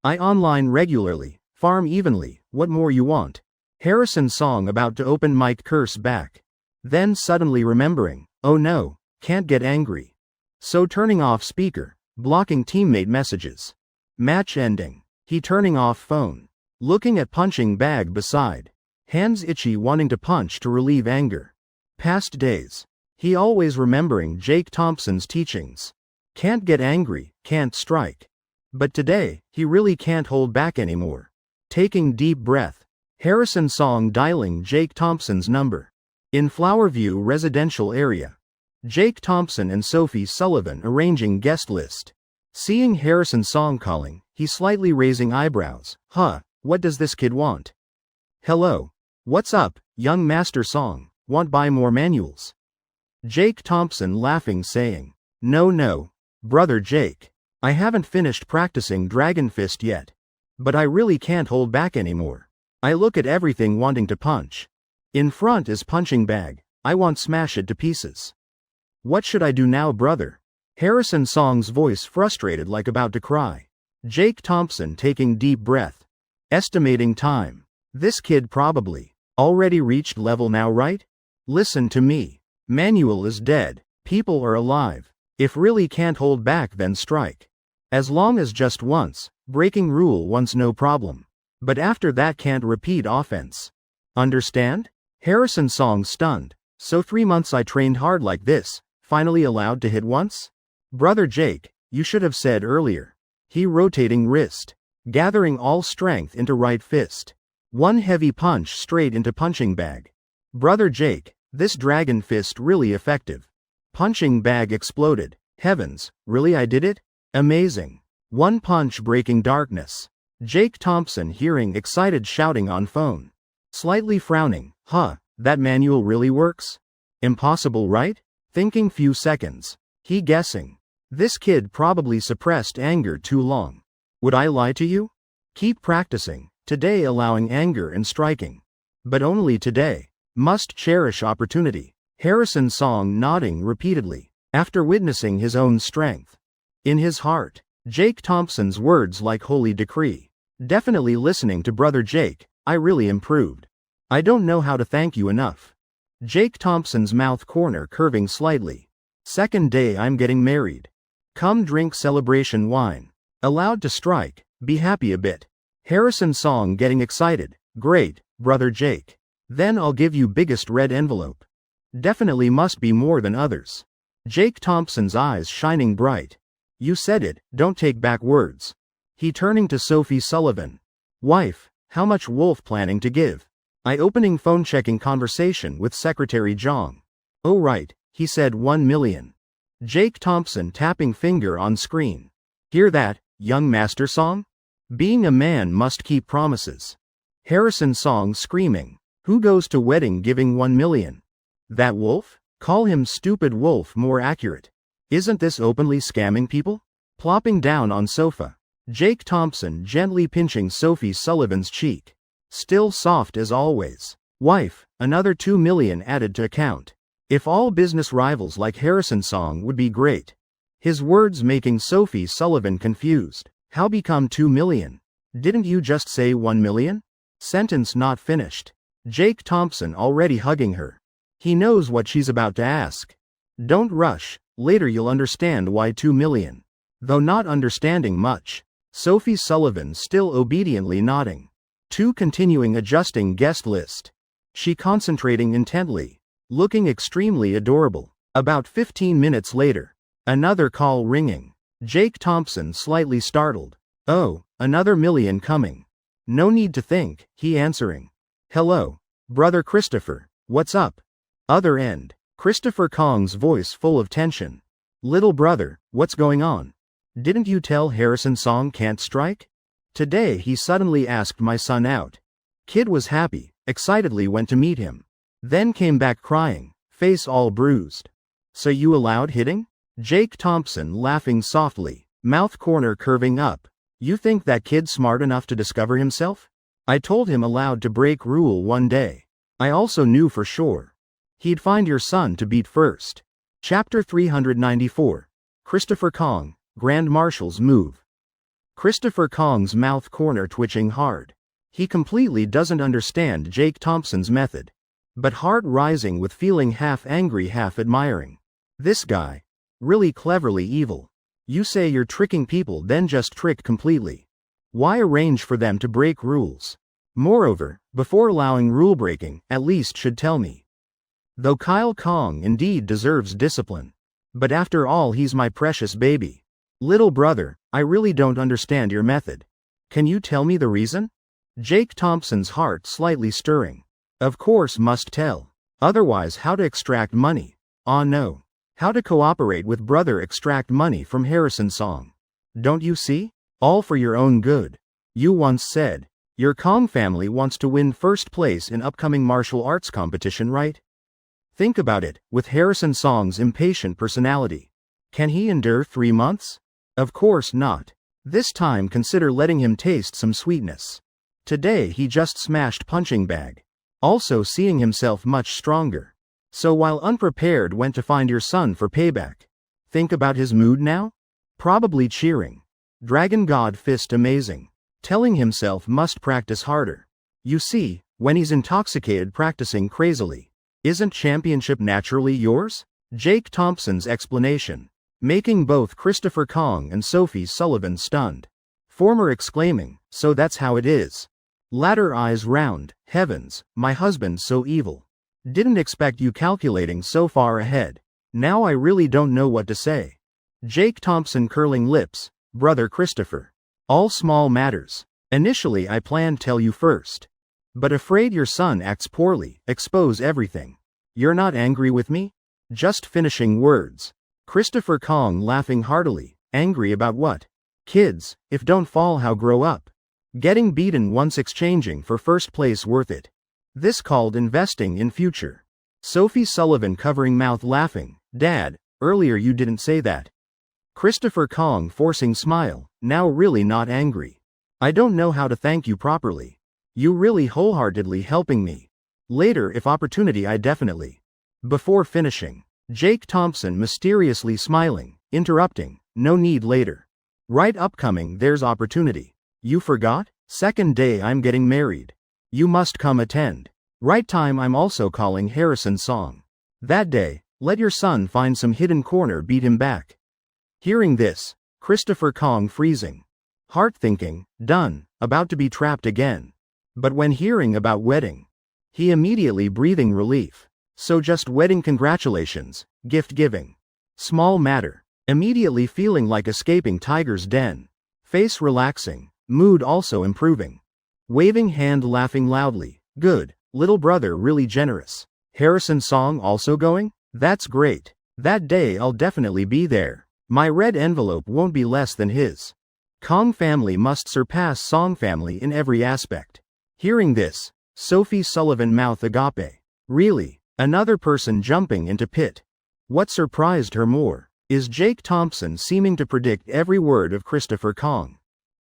Speaker 1: I online regularly, farm evenly, what more you want? Harrison Song about to open mic curse back. Then suddenly remembering, oh no, can't get angry. So turning off speaker, blocking teammate messages. Match ending. He turning off phone. Looking at punching bag beside. Hands itchy wanting to punch to relieve anger. Past days. He always remembering Jake Thompson's teachings. Can't get angry, can't strike. But today, he really can't hold back anymore. Taking deep breath. Harrison Song dialing Jake Thompson's number. In Flowerview residential area. Jake Thompson and Sophie Sullivan arranging guest list. Seeing Harrison Song calling, he slightly raising eyebrows. Huh, what does this kid want? Hello. What's up, young master Song, want buy more manuals? Jake Thompson laughing saying, no, brother Jake. I haven't finished practicing Dragon Fist yet. But I really can't hold back anymore. I look at everything wanting to punch. In front is punching bag, I want smash it to pieces. What should I do now, brother? Harrison Song's voice frustrated like about to cry. Jake Thompson taking deep breath. Estimating time. This kid probably already reached level now, right? Listen to me. Manuel is dead. People are alive. If really can't hold back, then strike. As long as just once, breaking rule once, no problem. But after that can't repeat offense. Understand? Harrison Song stunned. So 3 months I trained hard like this, finally allowed to hit once? Brother Jake, you should have said earlier. He rotating wrist. Gathering all strength into right fist. One heavy punch straight into punching bag. Brother Jake, this dragon fist really effective. Punching bag exploded. Heavens, really I did it? Amazing. One punch breaking darkness. Jake Thompson hearing excited shouting on phone. Slightly frowning, that manual really works? Impossible, right? Thinking few seconds. He guessing. This kid probably suppressed anger too long. Would I lie to you? Keep practicing. Today allowing anger and striking. But only today. Must cherish opportunity. Harrison Song nodding repeatedly, after witnessing his own strength. In his heart, Jake Thompson's words like holy decree. Definitely listening to brother Jake, I really improved. I don't know how to thank you enough. Jake Thompson's mouth corner curving slightly. Second day I'm getting married. Come drink celebration wine. Allowed to strike, be happy a bit. Harrison Song getting excited. Great, brother Jake. Then I'll give you biggest red envelope. Definitely must be more than others. Jake Thompson's eyes shining bright. You said it, don't take back words. He turning to Sophie Sullivan. Wife, how much Wolf planning to give? I opening phone checking conversation with Secretary Jong. Oh right, he said 1 million. Jake Thompson tapping finger on screen. Hear that, young master Song? Being a man must keep promises. Harrison Song screaming. Who goes to wedding giving 1 million? That Wolf? Call him stupid Wolf more accurate. Isn't this openly scamming people? Plopping down on sofa. Jake Thompson gently pinching Sophie Sullivan's cheek. Still soft as always. Wife, another 2 million added to account. If all business rivals like Harrison Song would be great. His words making Sophie Sullivan confused. How become 2 million? Didn't you just say 1 million? Sentence not finished. Jake Thompson already hugging her. He knows what she's about to ask. Don't rush, later you'll understand why 2 million. Though not understanding much. Sophie Sullivan still obediently nodding. 2 continuing adjusting guest list. She concentrating intently. Looking extremely adorable. About 15 minutes later. Another call ringing. Jake Thompson slightly startled. Oh, another million coming. No need to think, he answering. Hello, brother Christopher, what's up? Other end. Christopher Kong's voice full of tension. Little brother, what's going on? Didn't you tell Harrison Song can't strike? Today he suddenly asked my son out. Kid was happy, excitedly went to meet him. Then came back crying, face all bruised. So you allowed hitting? Jake Thompson laughing softly, mouth corner curving up. You think that kid smart enough to discover himself? I told him allowed to break rule one day. I also knew for sure. He'd find your son to beat first. Chapter 394. Christopher Kong, Grand Marshal's move. Christopher Kong's mouth corner twitching hard. He completely doesn't understand Jake Thompson's method. But heart rising with feeling half angry half admiring. This guy. Really cleverly evil. You say you're tricking people, then just trick completely. Why arrange for them to break rules? Moreover, before allowing rule breaking, at least should tell me. Though Kyle Kong indeed deserves discipline. But after all he's my precious baby. Little brother, I really don't understand your method. Can you tell me the reason? Jake Thompson's heart slightly stirring. Of course must tell. Otherwise how to extract money? Ah no. How to cooperate with brother extract money from Harrison Song. Don't you see? All for your own good. You once said, your Kong family wants to win first place in upcoming martial arts competition, right? Think about it, with Harrison Song's impatient personality. Can he endure 3 months? Of course not. This time consider letting him taste some sweetness. Today he just smashed punching bag. Also seeing himself much stronger. So while unprepared went to find your son for payback. Think about his mood now? Probably cheering. Dragon God fist amazing. Telling himself must practice harder. You see, when he's intoxicated practicing crazily. Isn't championship naturally yours? Jake Thompson's explanation. Making both Christopher Kong and Sophie Sullivan stunned. Former exclaiming, so that's how it is. Latter eyes round, heavens, my husband's so evil. Didn't expect you calculating so far ahead. Now I really don't know what to say. Jake Thompson curling lips, brother Christopher. All small matters. Initially I planned tell you first. But afraid your son acts poorly, expose everything. You're not angry with me? Just finishing words. Christopher Kong laughing heartily, angry about what? Kids, if don't fall how grow up. Getting beaten once exchanging for first place worth it. This called investing in future. Sophie Sullivan covering mouth laughing, Dad, earlier you didn't say that. Christopher Kong forcing smile, now really not angry. I don't know how to thank you properly. You really wholeheartedly helping me. Later if opportunity I definitely. Before finishing. Jake Thompson mysteriously smiling, interrupting, no need later. Right upcoming there's opportunity. You forgot? Second day I'm getting married. You must come attend. Right time I'm also calling Harrison's song. That day, let your son find some hidden corner beat him back. Hearing this, Christopher Kong freezing. Heart thinking, done, about to be trapped again. But when hearing about wedding, he immediately breathing relief. So just wedding congratulations, gift giving. Small matter. Immediately feeling like escaping tiger's den. Face relaxing, mood also improving. Waving hand laughing loudly, good, little brother really generous. Harrison's song also going? That's great. That day I'll definitely be there. My red envelope won't be less than his. Kong family must surpass Song family in every aspect. Hearing this, Sophie Sullivan mouth agape. Really? Another person jumping into pit. What surprised her more is Jake Thompson seeming to predict every word of Christopher Kong.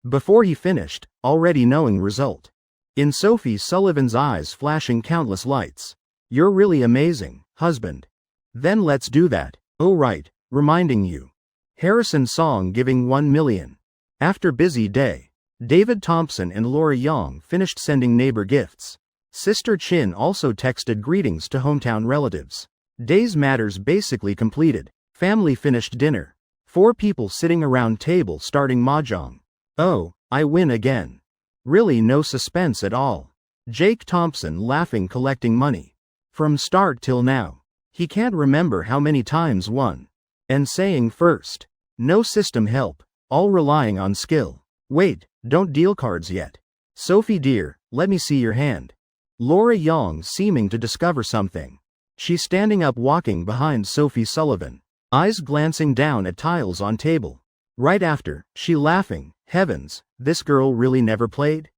Speaker 1: Before he finished, already knowing result. In Sophie Sullivan's eyes flashing countless lights. You're really amazing, husband. Then let's do that. Oh right, reminding you. Harrison's song giving 1 million. After busy day, David Thompson and Laura Young finished sending neighbor gifts. Sister Chin also texted greetings to hometown relatives. Day's matters basically completed. Family finished dinner. 4 people sitting around table starting mahjong. Oh, I win again. Really no suspense at all. Jake Thompson laughing collecting money. From start till now. He can't remember how many times won. And saying first. No system help. All relying on skill. Wait, don't deal cards yet. Sophie dear, let me see your hand. Laura Young seeming to discover something. She's standing up walking behind Sophie Sullivan. Eyes glancing down at tiles on table. Right after, she laughing, heavens, this girl really never played?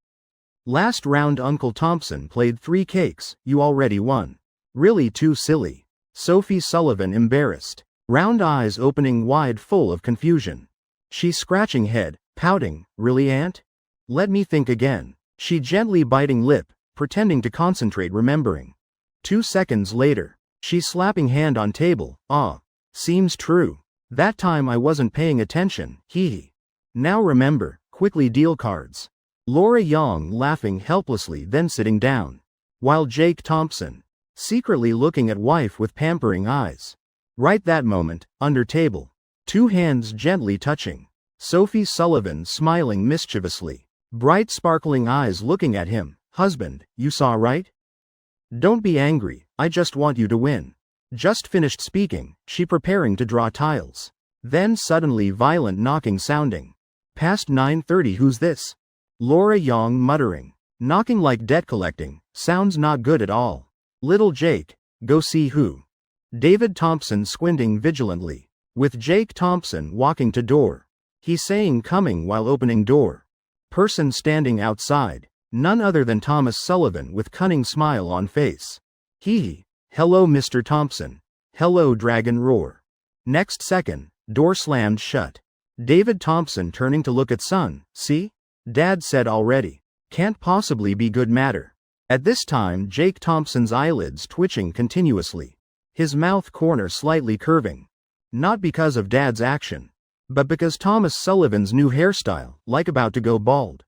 Speaker 1: Last round Uncle Thompson played 3 cakes, you already won. Really too silly. Sophie Sullivan embarrassed. Round eyes opening wide full of confusion. She scratching head, pouting, really aunt? Let me think again. She gently biting lip, pretending to concentrate remembering. 2 seconds later, she slapping hand on table, seems true. That time I wasn't paying attention, hee. Now remember, quickly deal cards. Laura Young laughing helplessly then sitting down. While Jake Thompson, secretly looking at wife with pampering eyes. Right that moment, under table. 2 hands gently touching. Sophie Sullivan smiling mischievously. Bright sparkling eyes looking at him. Husband, you saw right? Don't be angry, I just want you to win. Just finished speaking, she preparing to draw tiles. Then suddenly violent knocking sounding. Past 9:30 who's this? Laura Young muttering. Knocking like debt collecting, sounds not good at all. Little Jake, go see who. David Thompson squinting vigilantly. With Jake Thompson walking to door. He saying coming while opening door. Person standing outside. None other than Thomas Sullivan with cunning smile on face. Hee. Hello Mr. Thompson. Hello Dragon Roar. Next second, door slammed shut. David Thompson turning to look at son. See? Dad said already. Can't possibly be good matter. At this time Jake Thompson's eyelids twitching continuously. his mouth corner slightly curving. Not because of Dad's action, but because Thomas Sullivan's new hairstyle, like about to go bald.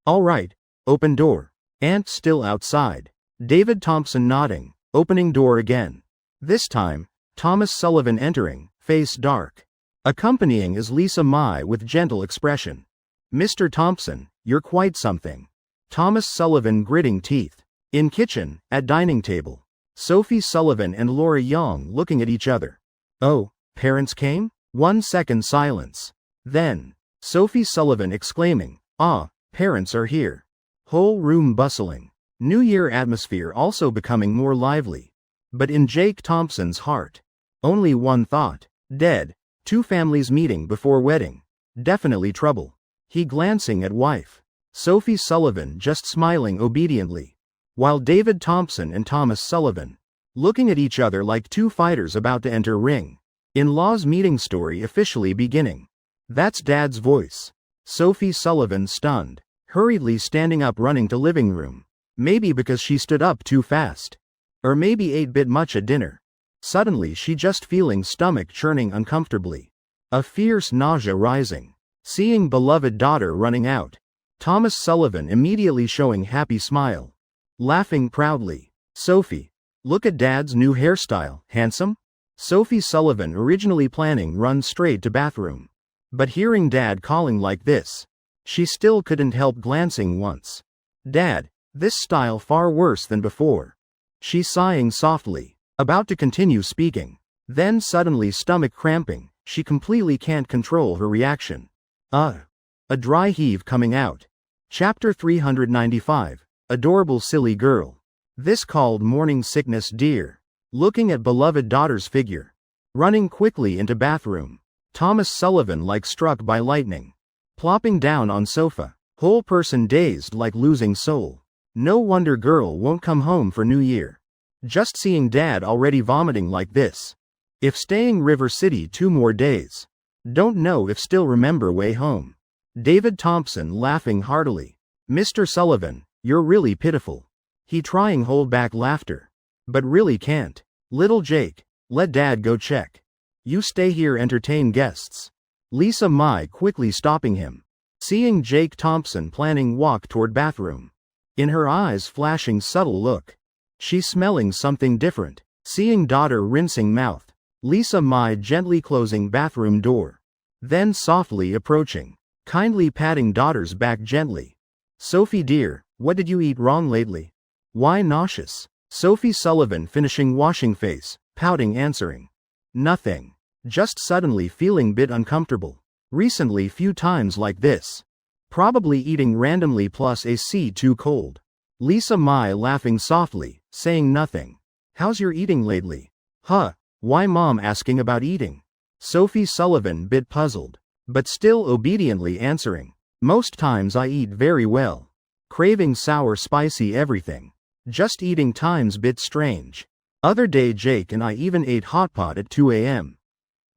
Speaker 1: All right, open door. Aunt still outside. David Thompson nodding, opening door again. This time, Thomas Sullivan entering, face dark. Accompanying is Lisa Mai with gentle expression. Mr. Thompson, you're quite something. Thomas Sullivan gritting teeth. In kitchen, at dining table. Sophie Sullivan and Laura Young looking at each other. Oh, parents came? 1 second silence. Then, Sophie Sullivan exclaiming, "Ah, parents are here." Whole room bustling. New Year atmosphere also becoming more lively. But in Jake Thompson's heart, only one thought. Dead. 2 families meeting before wedding. Definitely trouble. He glancing at wife. Sophie Sullivan just smiling obediently. While David Thompson and Thomas Sullivan, looking at each other like 2 fighters about to enter ring. In-laws meeting story officially beginning. That's Dad's voice. Sophie Sullivan stunned. Hurriedly standing up running to living room. Maybe because she stood up too fast. Or maybe ate bit much at dinner. Suddenly she just feeling stomach churning uncomfortably. A fierce nausea rising. Seeing beloved daughter running out. Thomas Sullivan immediately showing happy smile. Laughing proudly. Sophie. Look at Dad's new hairstyle, handsome? Sophie Sullivan originally planning run straight to bathroom. But hearing Dad calling like this, she still couldn't help glancing once. Dad, this style far worse than before. She sighing softly, about to continue speaking. Then suddenly stomach cramping, she completely can't control her reaction. A dry heave coming out. Chapter 395, Adorable Silly Girl. This called morning sickness dear. Looking at beloved daughter's figure. Running quickly into bathroom. Thomas Sullivan like struck by lightning. Plopping down on sofa. Whole person dazed like losing soul. No wonder girl won't come home for New Year. Just seeing Dad already vomiting like this. If staying River City 2 more days. Don't know if still remember way home. David Thompson laughing heartily. Mr. Sullivan, you're really pitiful. He trying hold back laughter. But really can't. Little Jake, let Dad go check. You stay here entertain guests. Lisa Mai quickly stopping him. Seeing Jake Thompson planning walk toward bathroom. In her eyes flashing subtle look. She smelling something different. Seeing daughter rinsing mouth. Lisa Mai gently closing bathroom door. Then softly approaching. Kindly patting daughter's back gently. Sophie dear, what did you eat wrong lately? Why nauseous? Sophie Sullivan finishing washing face, pouting answering. Nothing. Just suddenly feeling bit uncomfortable. Recently few times like this. Probably eating randomly plus AC too cold. Lisa Mai laughing softly, saying nothing. How's your eating lately? Huh, why mom asking about eating? Sophie Sullivan bit puzzled, but still obediently answering. Most times I eat very well. Craving sour spicy everything. Just eating times bit strange. Other day Jake and I even ate hot pot at 2 a.m.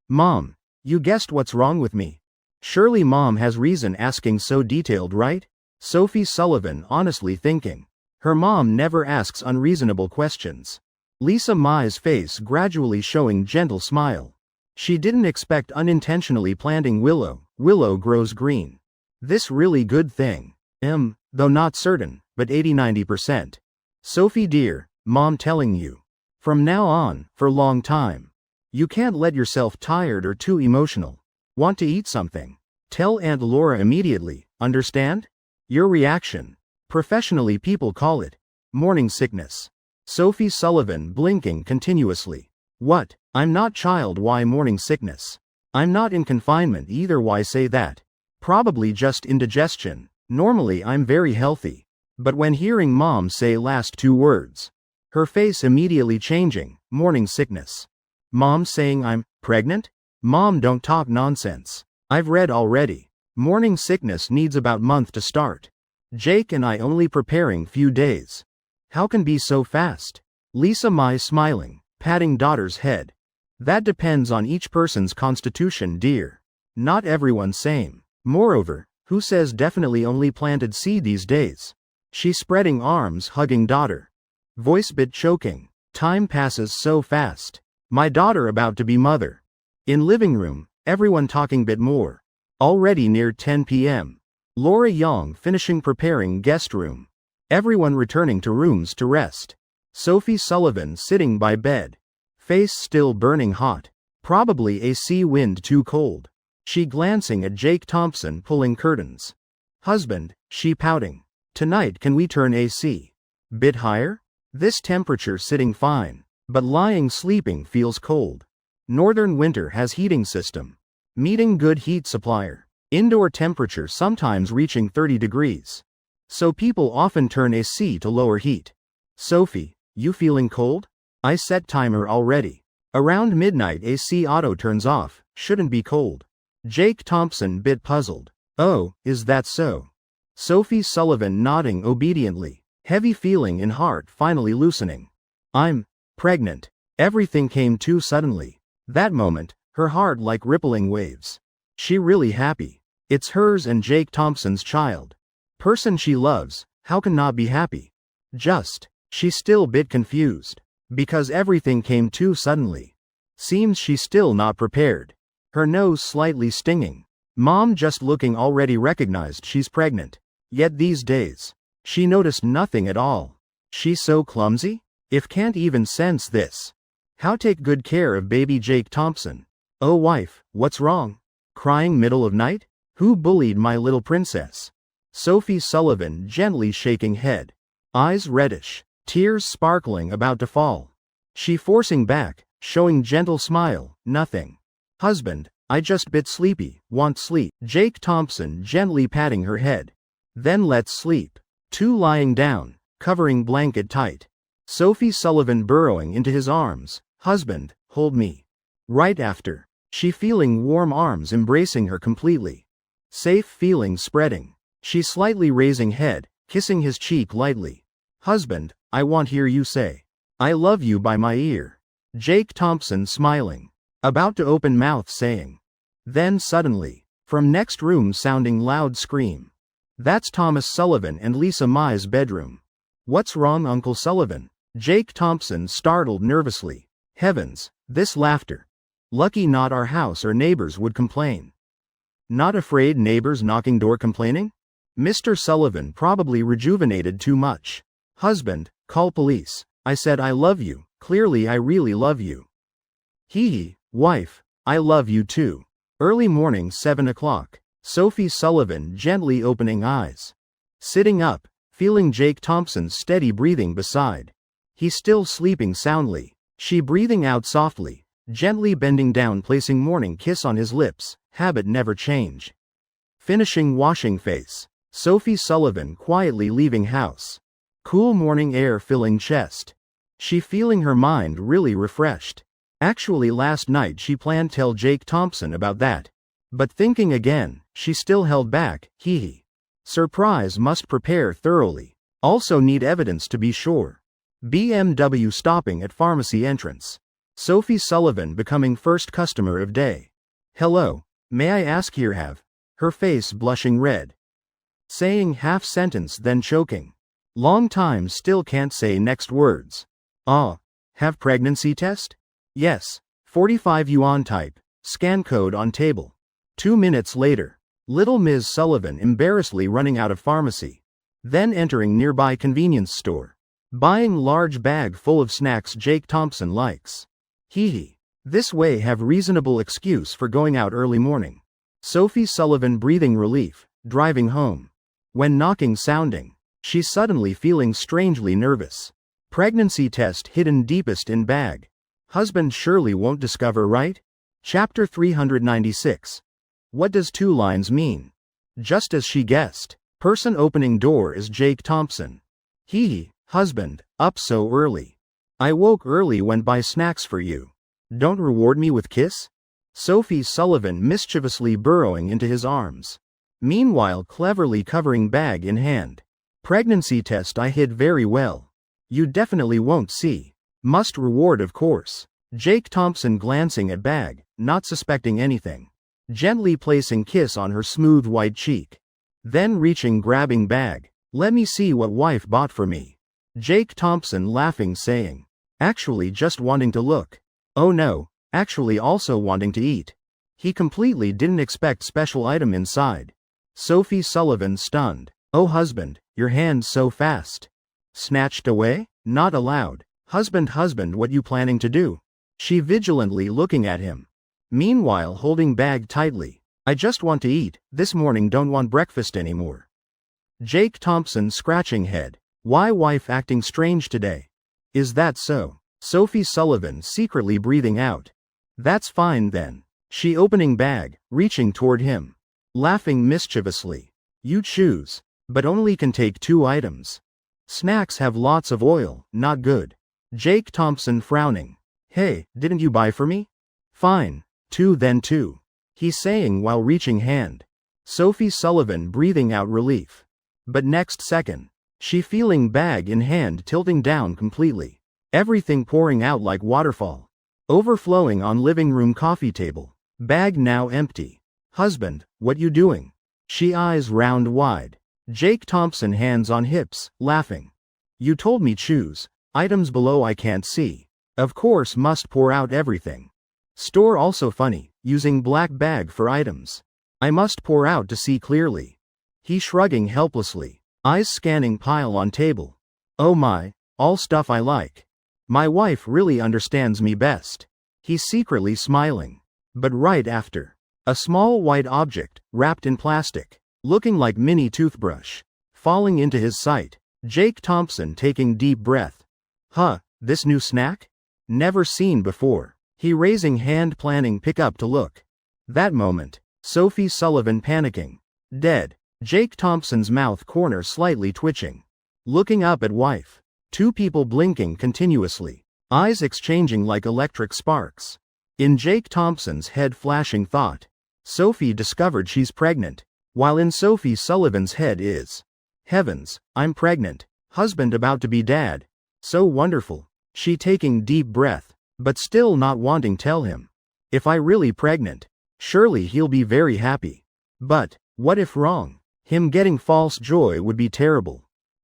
Speaker 1: Mom, you guessed what's wrong with me. Surely mom has reason asking so detailed, right? Sophie Sullivan honestly thinking. Her mom never asks unreasonable questions. Lisa Mai's face gradually showing gentle smile. She didn't expect unintentionally planting willow grows green. This really good thing. Though not certain, but 80-90%. Sophie dear, mom telling you. From now on, for long time. You can't let yourself tired or too emotional. Want to eat something? Tell Aunt Laura immediately, understand? Your reaction. Professionally people call it morning sickness. Sophie Sullivan blinking continuously. What? I'm not child, why morning sickness? I'm not in confinement either, why say that? Probably just indigestion. Normally I'm very healthy. But when hearing mom say last 2 words, her face immediately changing, morning sickness. Mom saying I'm pregnant? Mom don't talk nonsense. I've read already. Morning sickness needs about month to start. Jake and I only preparing few days. How can be so fast? Lisa Mai smiling, patting daughter's head. That depends on each person's constitution dear. Not everyone same. Moreover, who says definitely only planted seed these days? She spreading arms hugging daughter. Voice bit choking. Time passes so fast. My daughter about to be mother. In living room, everyone talking bit more. Already near 10 p.m. Laura Young finishing preparing guest room. Everyone returning to rooms to rest. Sophie Sullivan sitting by bed. Face still burning hot. Probably AC wind too cold. She glancing at Jake Thompson pulling curtains. Husband, she pouting. Tonight can we turn AC? Bit higher? This temperature sitting fine. But lying sleeping feels cold. Northern winter has heating system. Meeting good heat supplier. Indoor temperature sometimes reaching 30 degrees. So people often turn AC to lower heat. Sophie, you feeling cold? I set timer already. Around midnight AC auto turns off, shouldn't be cold. Jake Thompson bit puzzled. Oh, is that so? Sophie Sullivan nodding obediently. Heavy feeling in heart finally loosening. I'm pregnant. Everything came too suddenly. That moment, her heart like rippling waves. She really happy. It's hers and Jake Thompson's child. Person she loves, how can not be happy? She's still bit confused. Because everything came too suddenly. Seems she's still not prepared. Her nose slightly stinging. Mom just looking already recognized she's pregnant. Yet these days, she noticed nothing at all. She's so clumsy? If can't even sense this. How take good care of baby Jake Thompson? Oh wife, what's wrong? Crying middle of night? Who bullied my little princess? Sophie Sullivan gently shaking head. Eyes reddish. Tears sparkling about to fall. She forcing back, showing gentle smile, nothing. Husband, I just bit sleepy, want sleep. Jake Thompson gently patting her head. Then let's sleep. Two lying down, covering blanket tight. Sophie Sullivan burrowing into his arms. Husband, hold me. Right after. She feeling warm arms embracing her completely. Safe feeling spreading. She slightly raising head, kissing his cheek lightly. Husband, I want hear you say, I love you by my ear. Jake Thompson smiling. About to open mouth saying. Then suddenly, from next room sounding loud scream. That's Thomas Sullivan and Lisa Mai's bedroom. What's wrong Uncle Sullivan? Jake Thompson startled nervously. Heavens, this laughter. Lucky not our house or neighbors would complain. Not afraid neighbors knocking door complaining? Mr. Sullivan probably rejuvenated too much. Husband, call police. I said I love you, clearly I really love you. Hee, wife, I love you too. Early morning 7 o'clock. Sophie Sullivan gently opening eyes. Sitting up, feeling Jake Thompson's steady breathing beside. He's still sleeping soundly. She breathing out softly, gently bending down placing morning kiss on his lips, habit never change. Finishing washing face. Sophie Sullivan quietly leaving house. Cool morning air filling chest. She feeling her mind really refreshed. Actually last night she planned tell Jake Thompson about that. But thinking again, she still held back, hee. Surprise must prepare thoroughly. Also need evidence to be sure. BMW stopping at pharmacy entrance. Sophie Sullivan becoming first customer of day. Hello, may I ask here have? Her face blushing red. Saying half sentence then choking. Long time still can't say next words. Have pregnancy test? Yes. 45 yuan type. Scan code on table. 2 minutes later. Little Ms. Sullivan embarrassedly running out of pharmacy. Then entering nearby convenience store. Buying large bag full of snacks Jake Thompson likes. Hee. This way have reasonable excuse for going out early morning. Sophie Sullivan breathing relief, driving home. When knocking sounding. She's suddenly feeling strangely nervous. Pregnancy test hidden deepest in bag. Husband surely won't discover right? Chapter 396. What does two lines mean? Just as she guessed. Person opening door is Jake Thompson. Husband, up so early. I woke early went buy snacks for you. Don't reward me with kiss? Sophie Sullivan mischievously burrowing into his arms. Meanwhile cleverly covering bag in hand. Pregnancy test I hid very well. You definitely won't see. Must reward of course. Jake Thompson glancing at bag, not suspecting anything. Gently placing kiss on her smooth white cheek. Then reaching grabbing bag. Let me see what wife bought for me. Jake Thompson laughing saying. Actually just wanting to look. Oh no, actually also wanting to eat. He completely didn't expect special item inside. Sophie Sullivan stunned. Oh husband, your hand so fast. Snatched away? Not allowed. Husband, what you planning to do? She vigilantly looking at him. Meanwhile holding bag tightly. I just want to eat, this morning don't want breakfast anymore. Jake Thompson scratching head. Why wife acting strange today? Is that so? Sophie Sullivan secretly breathing out. That's fine then. She opening bag, reaching toward him. Laughing mischievously. You choose. But only can take 2 items. Snacks have lots of oil, not good. Jake Thompson frowning. Hey, didn't you buy for me? Fine. 2 then 2. He's saying while reaching hand. Sophie Sullivan breathing out relief. But next second, she feeling bag in hand tilting down completely. Everything pouring out like waterfall. Overflowing on living room coffee table. Bag now empty. Husband, what you doing? She eyes round wide. Jake Thompson hands on hips, laughing. You told me choose. Items below I can't see. Of course must pour out everything. Store also funny, using black bag for items. I must pour out to see clearly. He shrugging helplessly, eyes scanning pile on table. Oh my, all stuff I like. My wife really understands me best. He's secretly smiling. But right after, a small white object, wrapped in plastic, looking like mini toothbrush, falling into his sight. Jake Thompson taking deep breath. Huh, this new snack? Never seen before. He raising hand planning pick up to look. That moment, Sophie Sullivan panicking. Dead. Jake Thompson's mouth corner slightly twitching. Looking up at wife. 2 people blinking continuously. Eyes exchanging like electric sparks. In Jake Thompson's head flashing thought. Sophie discovered she's pregnant. While in Sophie Sullivan's head is. Heavens, I'm pregnant. Husband about to be dad. So wonderful. She taking deep breath. But still not wanting tell him. If I really pregnant. Surely he'll be very happy. But, what if wrong? Him getting false joy would be terrible.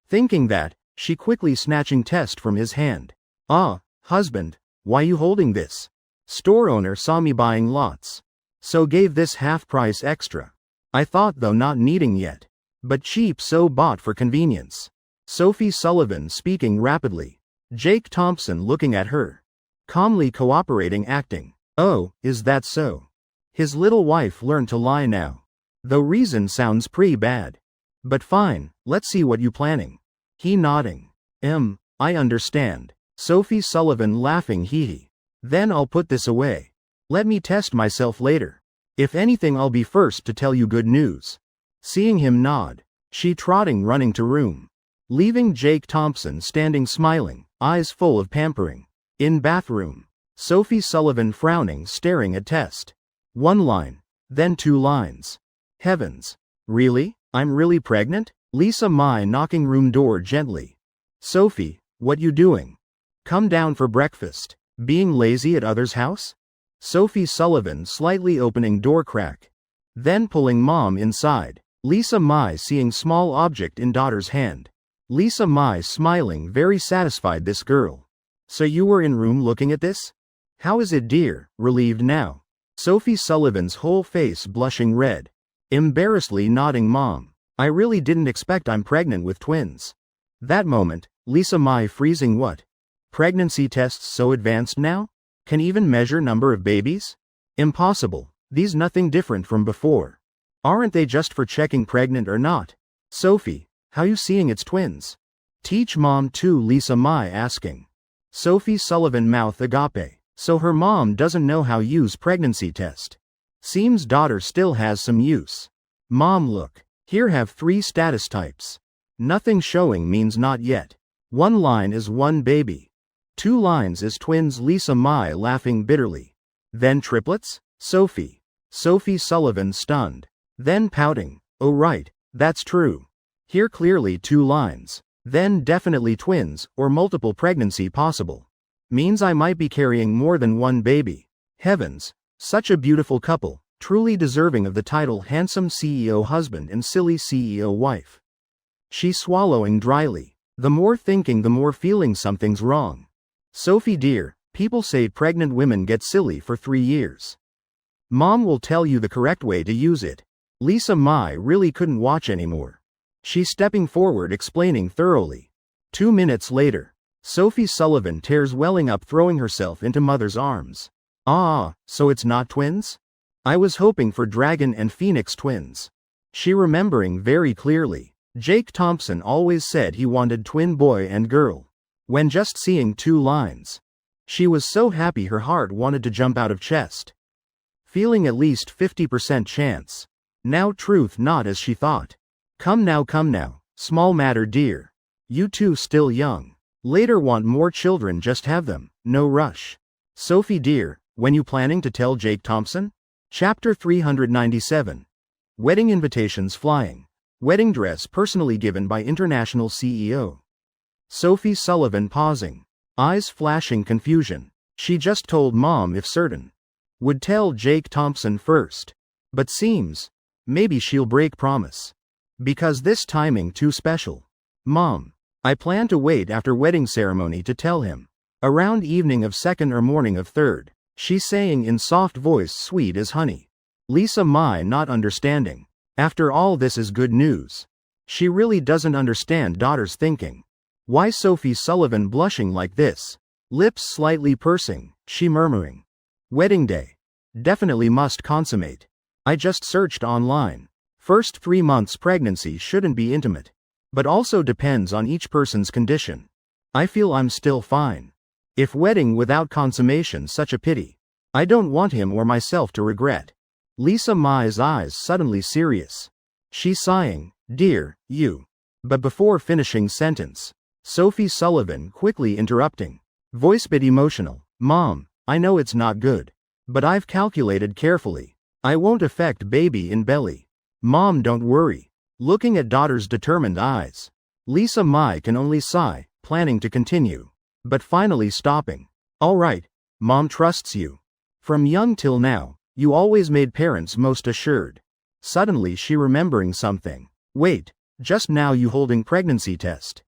Speaker 1: Thinking that, she quickly snatching test from his hand. Ah, husband, why you holding this? Store owner saw me buying lots. So gave this half price extra. I thought though not needing yet. But cheap so bought for convenience. Sophie Sullivan speaking rapidly. Jake Thompson looking at her. Calmly cooperating acting. Oh, is that so? His little wife learned to lie now. Though reason sounds pretty bad. But fine, let's see what you planning. He nodding. I understand. Sophie Sullivan laughing hee. Then I'll put this away. Let me test myself later. If anything I'll be first to tell you good news. Seeing him nod, she trotting running to room. Leaving Jake Thompson standing smiling, eyes full of pampering. In bathroom, Sophie Sullivan frowning staring at test. 1 line, then 2 lines. Heavens. Really? I'm really pregnant? Lisa Mai knocking room door gently. Sophie, what you doing? Come down for breakfast. Being lazy at other's house? Sophie Sullivan slightly opening door crack. Then pulling mom inside. Lisa Mai seeing small object in daughter's hand. Lisa Mai smiling very satisfied this girl. So you were in room looking at this? How is it dear, relieved now. Sophie Sullivan's whole face blushing red. Embarrassedly nodding mom. I really didn't expect I'm pregnant with twins. That moment, Lisa Mai freezing what? Pregnancy tests so advanced now? Can even measure number of babies? Impossible, these nothing different from before. Aren't they just for checking pregnant or not? Sophie, how you seeing it's twins? Teach mom too Lisa Mai asking. Sophie Sullivan mouth agape. So her mom doesn't know how use pregnancy test. Seems daughter still has some use. Mom look, here have 3 status types. Nothing showing means not yet. 1 line is 1 baby. 2 lines is twins Lisa Mai laughing bitterly. Then triplets? Sophie. Sophie Sullivan stunned. Then pouting, oh right, that's true. Here clearly 2 lines. Then definitely twins, or multiple pregnancy possible. Means I might be carrying more than 1 baby. Heavens, such a beautiful couple, truly deserving of the title handsome CEO husband and silly CEO wife. She swallowing dryly. The more thinking the more feeling something's wrong. Sophie dear, People say pregnant women get silly for 3 years. Mom will tell you the correct way to use it. Lisa Mai really couldn't watch anymore. She's stepping forward explaining thoroughly. 2 minutes later, Sophie Sullivan tears welling up, throwing herself into mother's arms. Ah, so it's not twins? I was hoping for Dragon and Phoenix twins. She remembering very clearly. Jake Thompson always said he wanted twin boy and girl. When just seeing 2 lines, she was so happy her heart wanted to jump out of chest. Feeling at least 50% chance. Now truth not as she thought. Come now, small matter dear. You two still young. Later want more children, just have them, no rush. Sophie dear, when you planning to tell Jake Thompson? Chapter 397. Wedding invitations flying. Wedding dress personally given by international CEO. Sophie Sullivan pausing. Eyes flashing confusion. She just told mom if certain. Would tell Jake Thompson first. But seems, maybe she'll break promise. Because this timing too special. Mom, I plan to wait after wedding ceremony to tell him. Around evening of 2nd or morning of 3rd, she's saying in soft voice sweet as honey. Lisa Mai not understanding. After all this is good news. She really doesn't understand daughter's thinking. Why Sophie Sullivan blushing like this? Lips slightly pursing, she murmuring. Wedding day. Definitely must consummate. I just searched online. First 3 months pregnancy shouldn't be intimate. But also depends on each person's condition. I feel I'm still fine. If wedding without consummation such a pity. I don't want him or myself to regret. Lisa Mai's eyes suddenly serious. She's sighing, dear, you. But before finishing sentence, Sophie Sullivan quickly interrupting. Voice bit emotional. Mom, I know it's not good. But I've calculated carefully. I won't affect baby in belly. Mom don't worry. Looking at daughter's determined eyes. Lisa Mai can only sigh, planning to continue. But finally stopping. All right, mom trusts you. From young till now, you always made parents most assured. Suddenly she remembering something. Wait, just now you holding pregnancy test.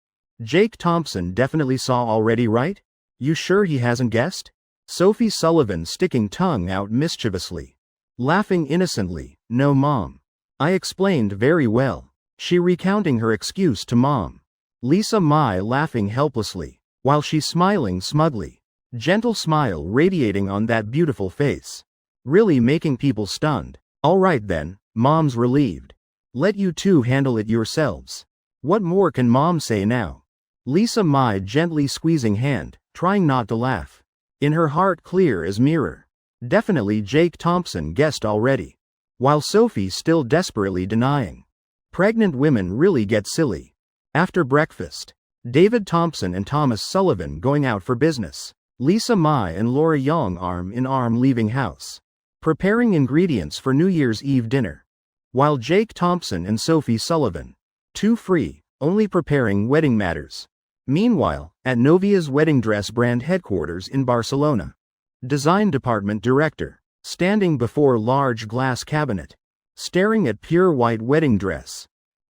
Speaker 1: Jake Thompson definitely saw already, right? You sure he hasn't guessed? Sophie Sullivan sticking tongue out mischievously. Laughing innocently, no mom. I explained very well. She recounting her excuse to mom. Lisa Mai laughing helplessly, while she smiling smugly. Gentle smile radiating on that beautiful face. Really making people stunned. All right then, mom's relieved. Let you two handle it yourselves. What more can mom say now? Lisa Mai gently squeezing hand, trying not to laugh. In her heart clear as mirror. Definitely Jake Thompson guessed already. While Sophie still desperately denying. Pregnant women really get silly. After breakfast, David Thompson and Thomas Sullivan going out for business. Lisa Mai and Laura Young arm in arm leaving house. Preparing ingredients for New Year's Eve dinner. While Jake Thompson and Sophie Sullivan, too free, only preparing wedding matters. Meanwhile, at Novia's wedding dress brand headquarters in Barcelona. Design department director, standing before large glass cabinet. Staring at pure white wedding dress.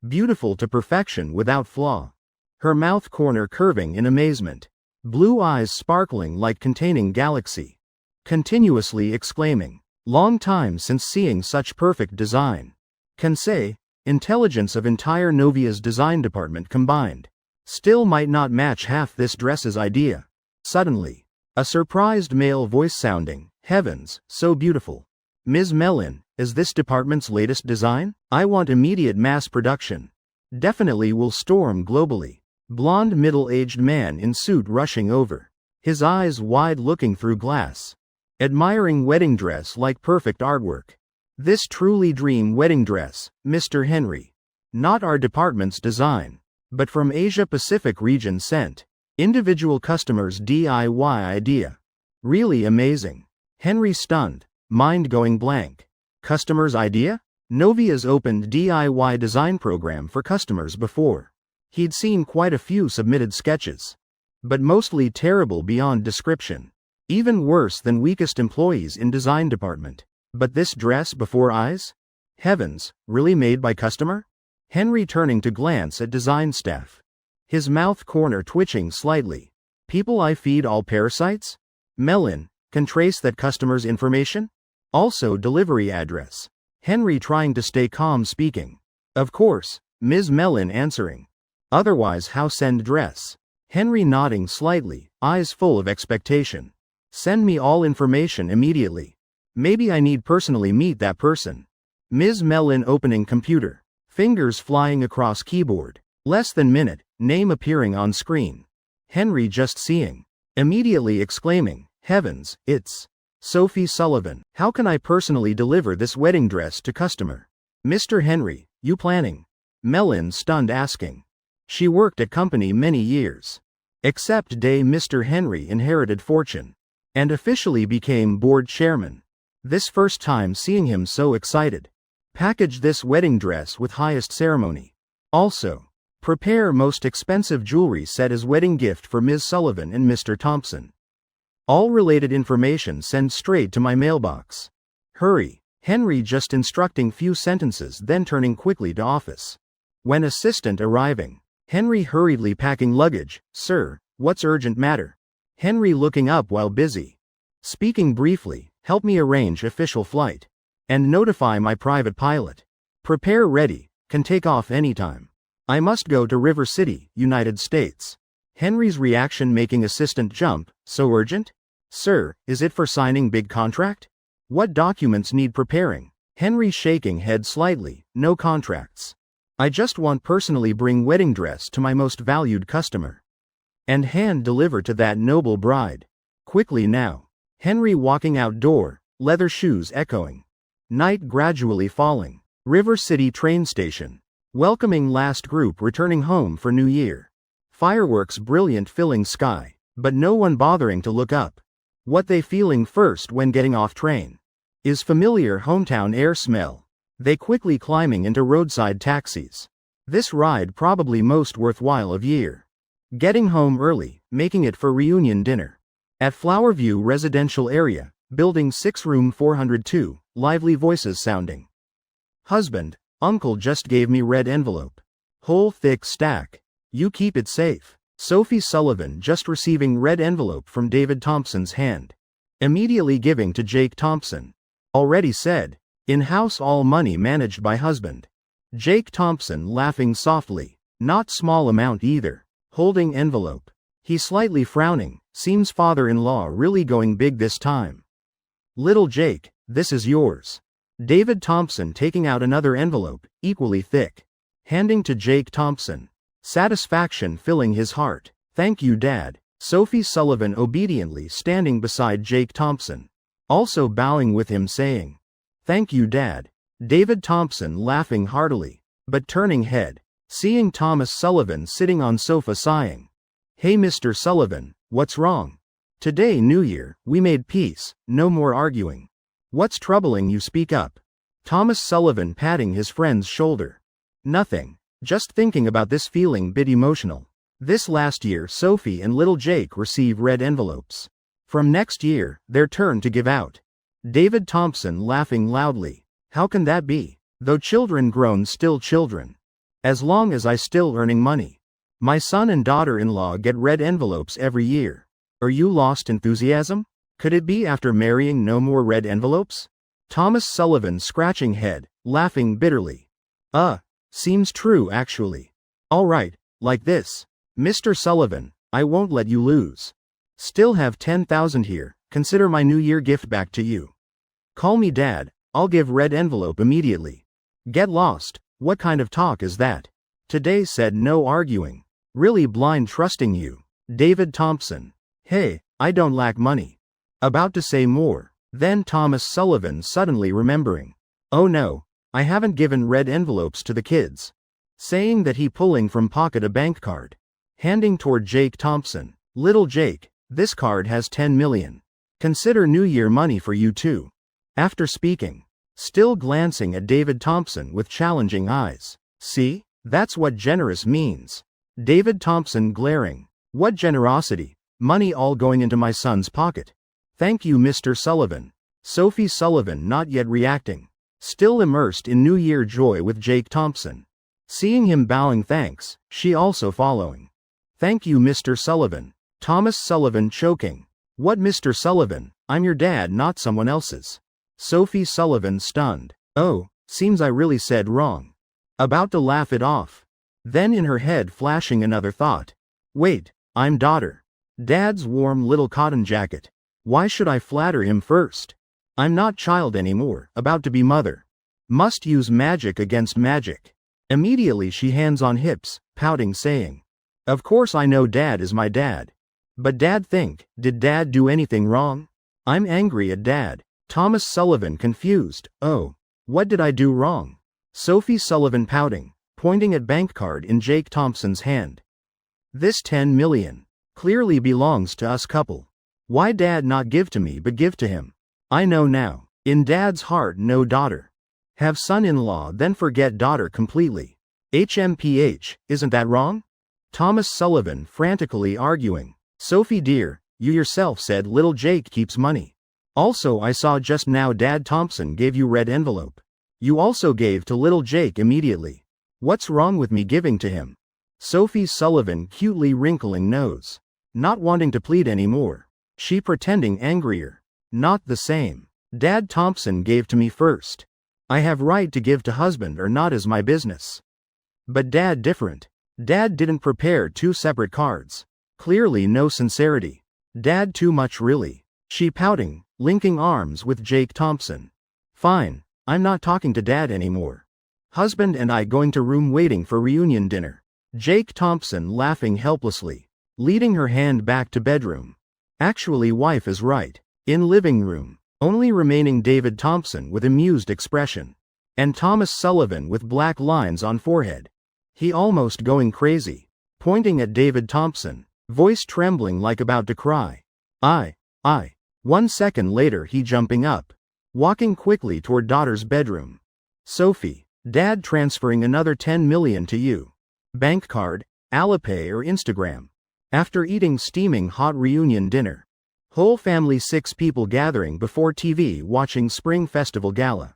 Speaker 1: Beautiful to perfection without flaw. Her mouth corner curving in amazement. Blue eyes sparkling like containing galaxy. Continuously exclaiming. Long time since seeing such perfect design. Can say, intelligence of entire Novia's design department combined. Still might not match half this dress's idea. Suddenly, a surprised male voice sounding, heavens, so beautiful. Ms. Mellon, is this department's latest design? I want immediate mass production. Definitely will storm globally. Blonde middle-aged man in suit rushing over. His eyes wide looking through glass. Admiring wedding dress like perfect artwork. This truly dream wedding dress, Mr. Henry. Not our department's design, but from Asia Pacific region sent. Individual customers' DIY idea. Really amazing. Henry stunned, mind going blank. Customer's idea? Novia's opened DIY design program for customers before. He'd seen quite a few submitted sketches. But mostly terrible beyond description. Even worse than weakest employees in design department. But this dress before eyes? Heavens, really made by customer? Henry turning to glance at design staff. His mouth corner twitching slightly. People I feed all parasites? Mellon, can trace that customer's information? Also delivery address. Henry trying to stay calm speaking. Of course, Ms. Mellon answering. Otherwise how send dress? Henry nodding slightly, eyes full of expectation. Send me all information immediately. Maybe I need personally meet that person. Ms. Mellon opening computer. Fingers flying across keyboard. Less than minute, name appearing on screen. Henry just seeing. Immediately exclaiming, heavens, it's Sophie Sullivan. How can I personally deliver this wedding dress to customer? Mr. Henry, you planning? Mellon stunned asking. She worked at company many years. Except day Mr. Henry inherited fortune. And officially became board chairman. This first time seeing him so excited. Package this wedding dress with highest ceremony. Also, prepare most expensive jewelry set as wedding gift for Ms. Sullivan and Mr. Thompson. All related information send straight to my mailbox. Hurry. Henry just instructing few sentences then turning quickly to office. When assistant arriving. Henry hurriedly packing luggage. Sir, what's urgent matter? Henry looking up while busy. Speaking briefly, help me arrange official flight. And notify my private pilot. Prepare ready, can take off anytime. I must go to River City, United States. Henry's reaction making assistant jump, so urgent? Sir, is it for signing big contract? What documents need preparing? Henry shaking head slightly, no contracts. I just want personally bring wedding dress to my most valued customer. And hand deliver to that noble bride. Quickly now. Henry walking outdoor, leather shoes echoing. Night gradually falling. River City train station. Welcoming last group returning home for New Year. Fireworks brilliant filling sky, but no one bothering to look up. What they feeling first when getting off train is familiar hometown air smell. They quickly climbing into roadside taxis. This ride probably most worthwhile of year. Getting home early, making it for reunion dinner. At Flowerview residential area, building 6 room 402, lively voices sounding. Husband, uncle just gave me red envelope. Whole thick stack. You keep it safe. Sophie Sullivan just receiving red envelope from David Thompson's hand. Immediately giving to Jake Thompson. Already said. In-house all money managed by husband. Jake Thompson laughing softly. Not small amount either. Holding envelope. He slightly frowning. Seems father-in-law really going big this time. Little Jake, this is yours. David Thompson taking out another envelope, equally thick. Handing to Jake Thompson. Satisfaction filling his heart. Thank you, Dad. Sophie Sullivan obediently standing beside Jake Thompson. Also bowing with him saying, thank you, Dad. David Thompson laughing heartily, but turning head. Seeing Thomas Sullivan sitting on sofa sighing. Hey Mr. Sullivan, what's wrong? Today New Year, we made peace, no more arguing. What's troubling you, speak up? Thomas Sullivan patting his friend's shoulder. Nothing. Just thinking about this, feeling bit emotional. This last year Sophie and little Jake receive red envelopes. From next year, their turn to give out. David Thompson laughing loudly. How can that be? Though children grown still children. As long as I still earning money. My son and daughter-in-law get red envelopes every year. Are you lost enthusiasm? Could it be after marrying no more red envelopes? Thomas Sullivan scratching head, laughing bitterly. Seems true actually. Alright, like this. Mr. Sullivan, I won't let you lose. Still have 10,000 here, consider my New Year gift back to you. Call me Dad, I'll give red envelope immediately. Get lost, what kind of talk is that? Today said no arguing. Really blind trusting you. David Thompson. Hey, I don't lack money. About to say more, then Thomas Sullivan suddenly remembering. Oh no, I haven't given red envelopes to the kids. Saying that he pulling from pocket a bank card. Handing toward Jake Thompson. Little Jake, this card has 10 million. Consider New Year money for you too. After speaking. Still glancing at David Thompson with challenging eyes. See, that's what generous means. David Thompson glaring. What generosity, money all going into my son's pocket. Thank you Mr. Sullivan. Sophie Sullivan not yet reacting. Still immersed in New Year joy with Jake Thompson. Seeing him bowing thanks, she also following. Thank you Mr. Sullivan. Thomas Sullivan choking. What, Mr. Sullivan? I'm your dad, not someone else's. Sophie Sullivan stunned. Oh, seems I really said wrong. About to laugh it off. Then in her head flashing another thought. Wait, I'm daughter. Dad's warm little cotton jacket. Why should I flatter him first? I'm not child anymore, about to be mother. Must use magic against magic. Immediately she hands on hips, pouting saying. Of course I know dad is my dad. But dad did dad do anything wrong? I'm angry at dad. Thomas Sullivan confused. Oh, what did I do wrong? Sophie Sullivan pouting, pointing at bank card in Jake Thompson's hand. This 10 million. Clearly belongs to us couple. Why dad not give to me but give to him? I know now. In dad's heart no daughter. Have son-in-law then forget daughter completely. HMPH, isn't that wrong? Thomas Sullivan frantically arguing. Sophie dear, you yourself said little Jake keeps money. Also I saw just now Dad Thompson gave you red envelope. You also gave to little Jake immediately. What's wrong with me giving to him? Sophie Sullivan cutely wrinkling nose. Not wanting to plead anymore. She pretending angrier. Not the same. Dad Thompson gave to me first. I have right to give to husband or not is my business. But dad different. Dad didn't prepare two separate cards. Clearly no sincerity. Dad too much really. She pouting, linking arms with Jake Thompson. Fine, I'm not talking to dad anymore. Husband and I going to room waiting for reunion dinner. Jake Thompson laughing helplessly. Leading her hand back to bedroom. Actually wife is right. In living room. Only remaining David Thompson with amused expression. And Thomas Sullivan with black lines on forehead. He almost going crazy. Pointing at David Thompson. Voice trembling like about to cry. I. 1 second later he jumping up. Walking quickly toward daughter's bedroom. Sophie, dad transferring another 10 million to you. Bank card, Alipay or Instagram. After eating steaming hot reunion dinner. Whole family 6 people gathering before TV watching Spring Festival Gala.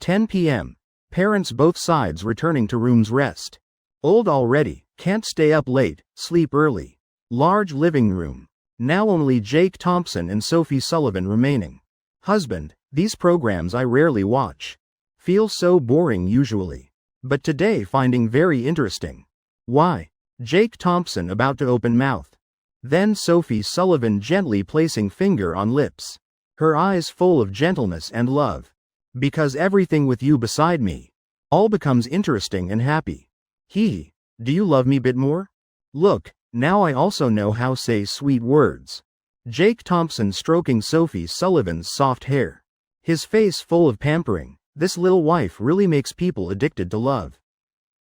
Speaker 1: 10 p.m. Parents both sides returning to rooms rest. Old already, can't stay up late, sleep early. Large living room. Now only Jake Thompson and Sophie Sullivan remaining. Husband, these programs I rarely watch. Feel so boring usually. But today finding very interesting. Why? Jake Thompson about to open mouth. Then Sophie Sullivan gently placing finger on lips. Her eyes full of gentleness and love. Because everything with you beside me. All becomes interesting and happy. Do you love me bit more? Look, now I also know how say sweet words. Jake Thompson stroking Sophie Sullivan's soft hair. His face full of pampering. This little wife really makes people addicted to love.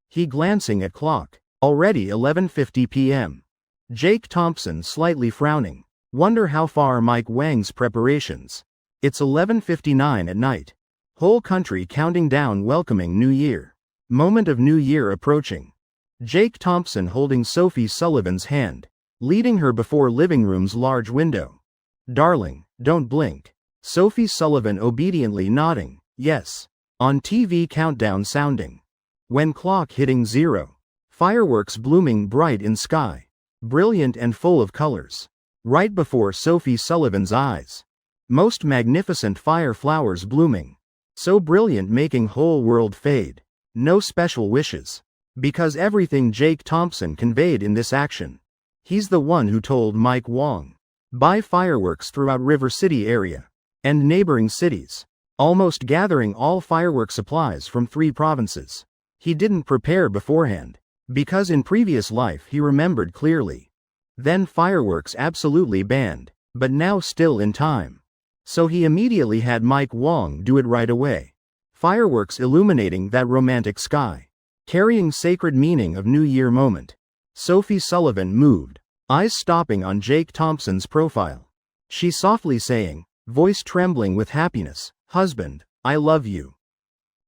Speaker 1: He glancing at clock. Already 11:50 p.m. Jake Thompson slightly frowning. Wonder how far Mike Wang's preparations. It's 11:59 at night. Whole country counting down welcoming New Year. Moment of New Year approaching. Jake Thompson holding Sophie Sullivan's hand. Leading her before living room's large window. Darling, don't blink. Sophie Sullivan obediently nodding, yes. On TV countdown sounding. When clock hitting 0. Fireworks blooming bright in sky. Brilliant and full of colors. Right before Sophie Sullivan's eyes. Most magnificent fire flowers blooming. So brilliant making whole world fade. No special wishes. Because everything Jake Thompson conveyed in this action. He's the one who told Mike Wang. Buy fireworks throughout River City area. And neighboring cities. Almost gathering all firework supplies from 3 provinces. He didn't prepare beforehand. Because in previous life he remembered clearly. Then fireworks absolutely banned, but now still in time. So he immediately had Mike Wang do it right away. Fireworks illuminating that romantic sky. Carrying sacred meaning of New Year moment. Sophie Sullivan moved, eyes stopping on Jake Thompson's profile. She softly saying, voice trembling with happiness, husband, I love you.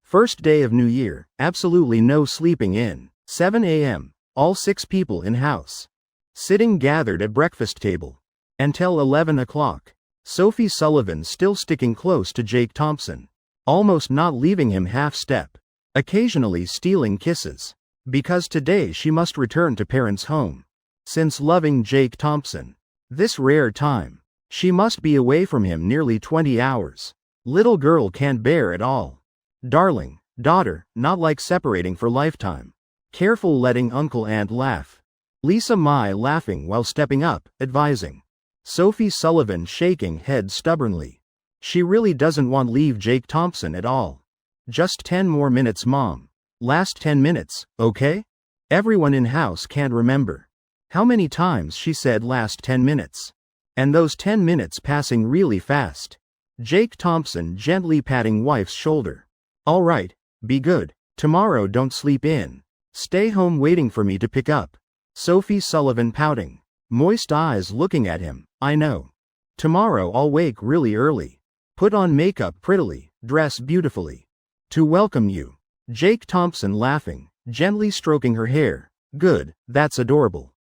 Speaker 1: First day of New Year, absolutely no sleeping in. 7 a.m., all 6 people in house. Sitting gathered at breakfast table. Until 11 o'clock. Sophie Sullivan still sticking close to Jake Thompson. Almost not leaving him half step. Occasionally stealing kisses. Because today she must return to parents' home. Since loving Jake Thompson. This rare time. She must be away from him nearly 20 hours. Little girl can't bear it all. Darling, daughter, not like separating for lifetime. Careful letting Uncle Aunt laugh. Lisa Mai laughing while stepping up, advising. Sophie Sullivan shaking head stubbornly. She really doesn't want leave Jake Thompson at all. Just 10 more minutes, Mom. Last 10 minutes, okay? Everyone in house can't remember how many times she said last 10 minutes. And those 10 minutes passing really fast. Jake Thompson gently patting wife's shoulder. All right, be good. Tomorrow don't sleep in. Stay home waiting for me to pick up. Sophie Sullivan pouting. Moist eyes looking at him. I know. Tomorrow I'll wake really early. Put on makeup prettily, dress beautifully. To welcome you. Jake Thompson laughing, gently stroking her hair. Good, that's adorable.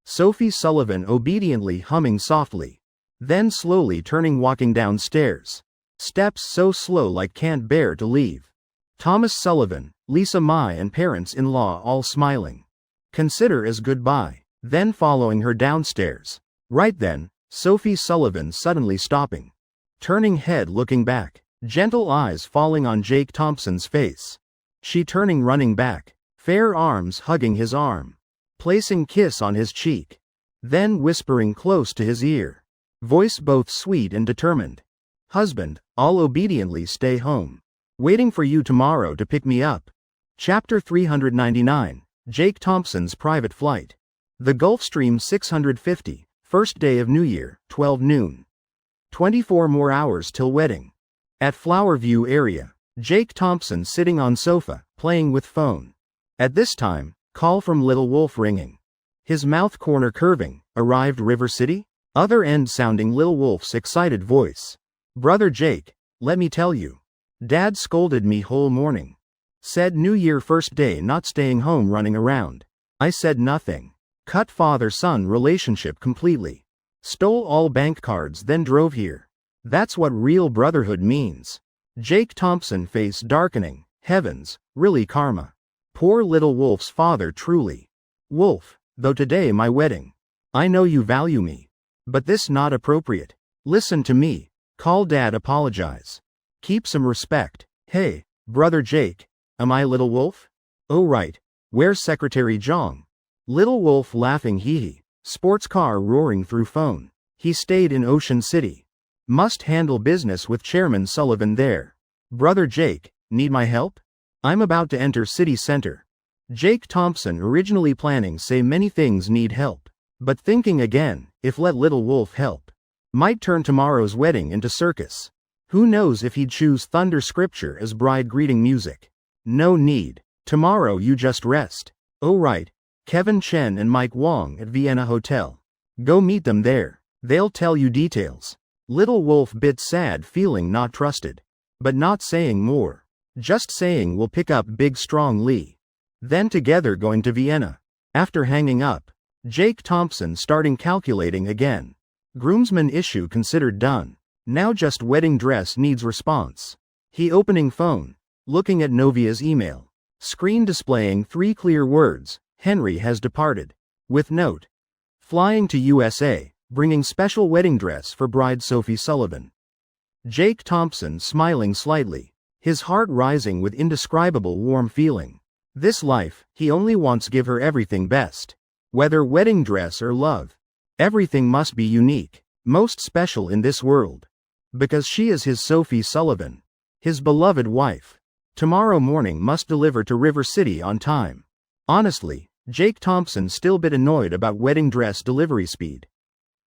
Speaker 1: Sophie Sullivan obediently humming softly. Then slowly turning walking downstairs. Steps so slow like can't bear to leave. Thomas Sullivan, Lisa Mai and parents-in-law all smiling. Consider as goodbye. Then following her downstairs. Right then, Sophie Sullivan suddenly stopping. Turning head looking back. Gentle eyes falling on Jake Thompson's face. She turning running back. Fair arms hugging his arm. Placing kiss on his cheek. Then whispering close to his ear. Voice both sweet and determined. Husband, I'll obediently stay home. Waiting for you tomorrow to pick me up. Chapter 399, Jake Thompson's Private Flight. The Gulfstream 650, first day of New Year, 12 noon. 24 more hours till wedding. At Flower View area, Jake Thompson sitting on sofa, playing with phone. At this time, call from Little Wolf ringing. His mouth corner curving, arrived River City? Other end sounding Little Wolf's excited voice. Brother Jake, let me tell you. Dad scolded me whole morning. Said New Year first day not staying home running around. I said nothing. Cut father-son relationship completely. Stole all bank cards then drove here. That's what real brotherhood means. Jake Thompson face darkening. Heavens, really karma. Poor Little Wolf's father truly. Wolf, though today my wedding. I know you value me. But this not appropriate. Listen to me. Call Dad apologize. Keep some respect. Hey, brother Jake. Am I Little Wolf? Oh right. Where's Secretary Jong? Little Wolf laughing hee. Sports car roaring through phone. He stayed in Ocean City. Must handle business with Chairman Sullivan there. Brother Jake, need my help? I'm about to enter city center. Jake Thompson originally planning say many things need help. But thinking again, if let Little Wolf help. Might turn tomorrow's wedding into circus. Who knows if he'd choose thunder scripture as bride greeting music. No need. Tomorrow you just rest. Oh right. Kevin Chen and Mike Wong at Vienna Hotel. Go meet them there. They'll tell you details. Little Wolf bit sad feeling not trusted. But not saying more. Just saying we'll pick up Big Strong Lee. Then together going to Vienna. After hanging up. Jake Thompson starting calculating again. Groomsman issue considered done. Now just wedding dress needs response. He opening phone. Looking at Novia's email. Screen displaying 3 clear words. Henry has departed. With note. Flying to USA, bringing special wedding dress for bride Sophie Sullivan. Jake Thompson smiling slightly. His heart rising with indescribable warm feeling. This life, he only wants give her everything best. Whether wedding dress or love. Everything must be unique, most special in this world. Because she is his Sophie Sullivan. His beloved wife. Tomorrow morning must deliver to River City on time. Honestly, Jake Thompson still bit annoyed about wedding dress delivery speed.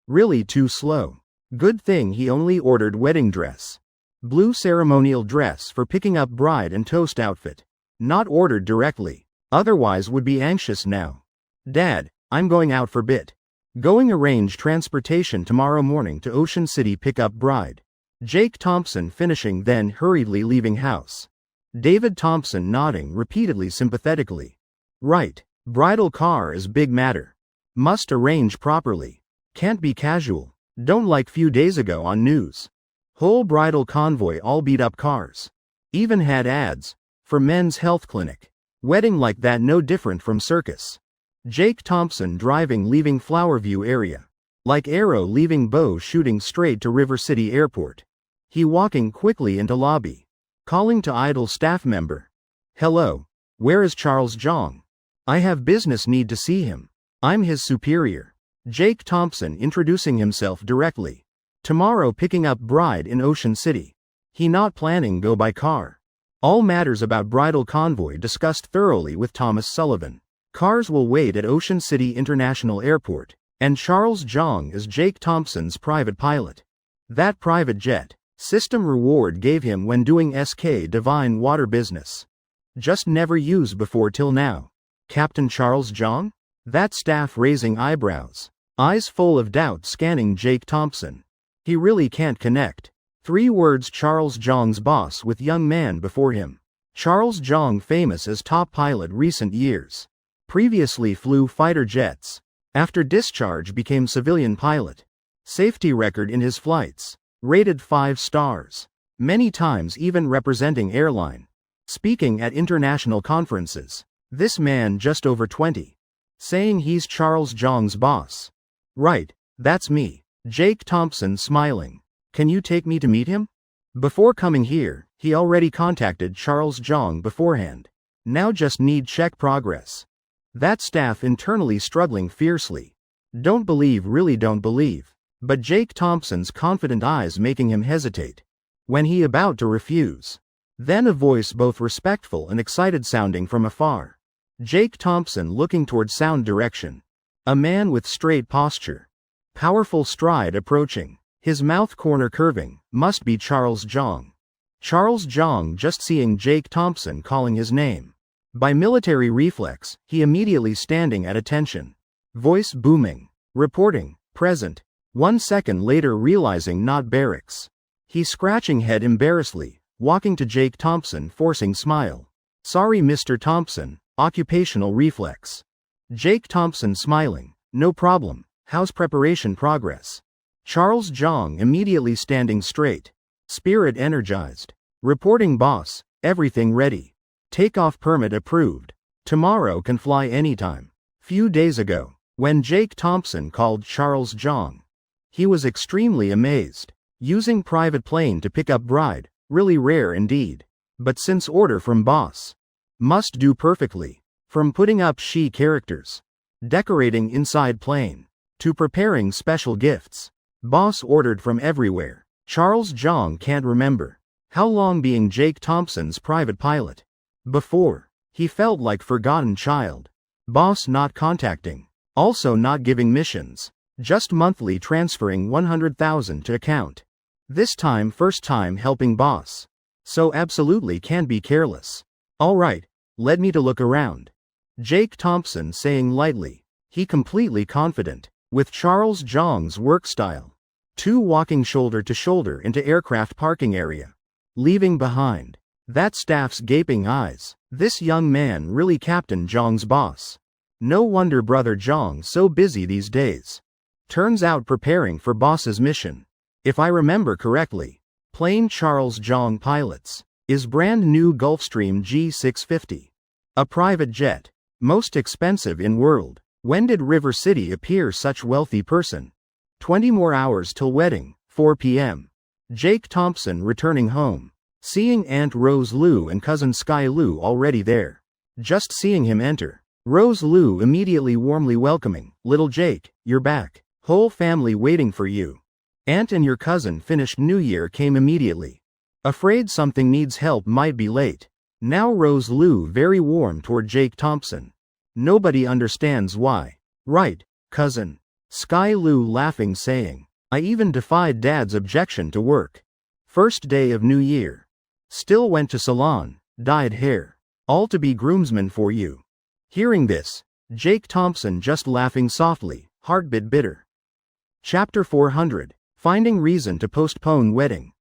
Speaker 1: Really too slow. Good thing he only ordered wedding dress. Blue ceremonial dress for picking up bride and toast outfit. Not ordered directly. Otherwise would be anxious now. Dad, I'm going out for bit. Going arrange transportation tomorrow morning to Ocean City pick up bride. Jake Thompson finishing then hurriedly leaving house. David Thompson nodding repeatedly sympathetically. Right. Bridal car is big matter. Must arrange properly. Can't be casual. Don't like few days ago on news. Whole bridal convoy all beat up cars. Even had ads. For men's health clinic. Wedding like that no different from circus. Jake Thompson driving leaving Flower View area. Like arrow leaving bow shooting straight to River City Airport. He walking quickly into lobby. Calling to idle staff member. Hello. Where is Charles Jong? I have business need to see him. I'm his superior. Jake Thompson introducing himself directly. Tomorrow picking up bride in Ocean City. He not planning go by car. All matters about bridal convoy discussed thoroughly with Thomas Sullivan. Cars will wait at Ocean City International Airport, and Charles Jong is Jake Thompson's private pilot. That private jet, system reward gave him when doing SK Divine Water business. Just never used before till now. Captain Charles Jong? That staff raising eyebrows. Eyes full of doubt scanning Jake Thompson. He really can't connect. 3 words Charles Jong's boss with young man before him. Charles Jong famous as top pilot recent years. Previously flew fighter jets. After discharge became civilian pilot. Safety record in his flights. Rated 5 stars. Many times even representing airline. Speaking at international conferences. This man just over 20. Saying he's Charles Jong's boss. Right, that's me. Jake Thompson smiling. Can you take me to meet him? Before coming here, he already contacted Charles Jong beforehand. Now just need check progress. That staff internally struggling fiercely. Don't believe, really don't believe. But Jake Thompson's confident eyes making him hesitate. When he about to refuse. Then a voice both respectful and excited sounding from afar. Jake Thompson looking toward sound direction. A man with straight posture. Powerful stride approaching. His mouth corner curving, must be Charles Jong. Charles Jong just seeing Jake Thompson calling his name. By military reflex, he immediately standing at attention. Voice booming. Reporting, present. 1 second later realizing not barracks. He scratching head embarrassedly, walking to Jake Thompson forcing smile. Sorry Mr. Thompson, occupational reflex. Jake Thompson smiling, no problem, how's preparation progress? Charles Jong immediately standing straight. Spirit energized. Reporting boss, everything ready. Takeoff permit approved. Tomorrow can fly anytime. Few days ago, when Jake Thompson called Charles Jong, he was extremely amazed. Using private plane to pick up bride, really rare indeed. But since order from boss, must do perfectly. From putting up she characters, decorating inside plane, to preparing special gifts. Boss ordered from everywhere. Charles Jong can't remember how long being Jake Thompson's private pilot. Before, he felt like forgotten child. Boss not contacting. Also not giving missions. Just monthly transferring 100,000 to account. This time first time helping boss. So absolutely can't be careless. Alright, let me to look around. Jake Thompson saying lightly. He completely confident. With Charles Jong's work style. 2 walking shoulder to shoulder into aircraft parking area. Leaving behind. That staff's gaping eyes. This young man really Captain Jong's boss. No wonder brother Jong so busy these days. Turns out preparing for boss's mission. If I remember correctly, plane Charles Jong pilots is brand new Gulfstream G650. A private jet. Most expensive in world. When did River City appear such wealthy person? 20 more hours till wedding, 4 p.m. Jake Thompson returning home. Seeing Aunt Rose Liu and cousin Sky Liu already there. Just seeing him enter. Rose Liu immediately warmly welcoming. Little Jake, you're back. Whole family waiting for you. Aunt and your cousin finished New Year came immediately. Afraid something needs help might be late. Now Rose Liu very warm toward Jake Thompson. Nobody understands why. Right, cousin. Sky Liu laughing saying, I even defied dad's objection to work. First day of New Year. Still went to salon, dyed hair. All to be groomsman for you. Hearing this, Jake Thompson just laughing softly, heartbit bitter. Chapter 400, Finding reason to postpone wedding.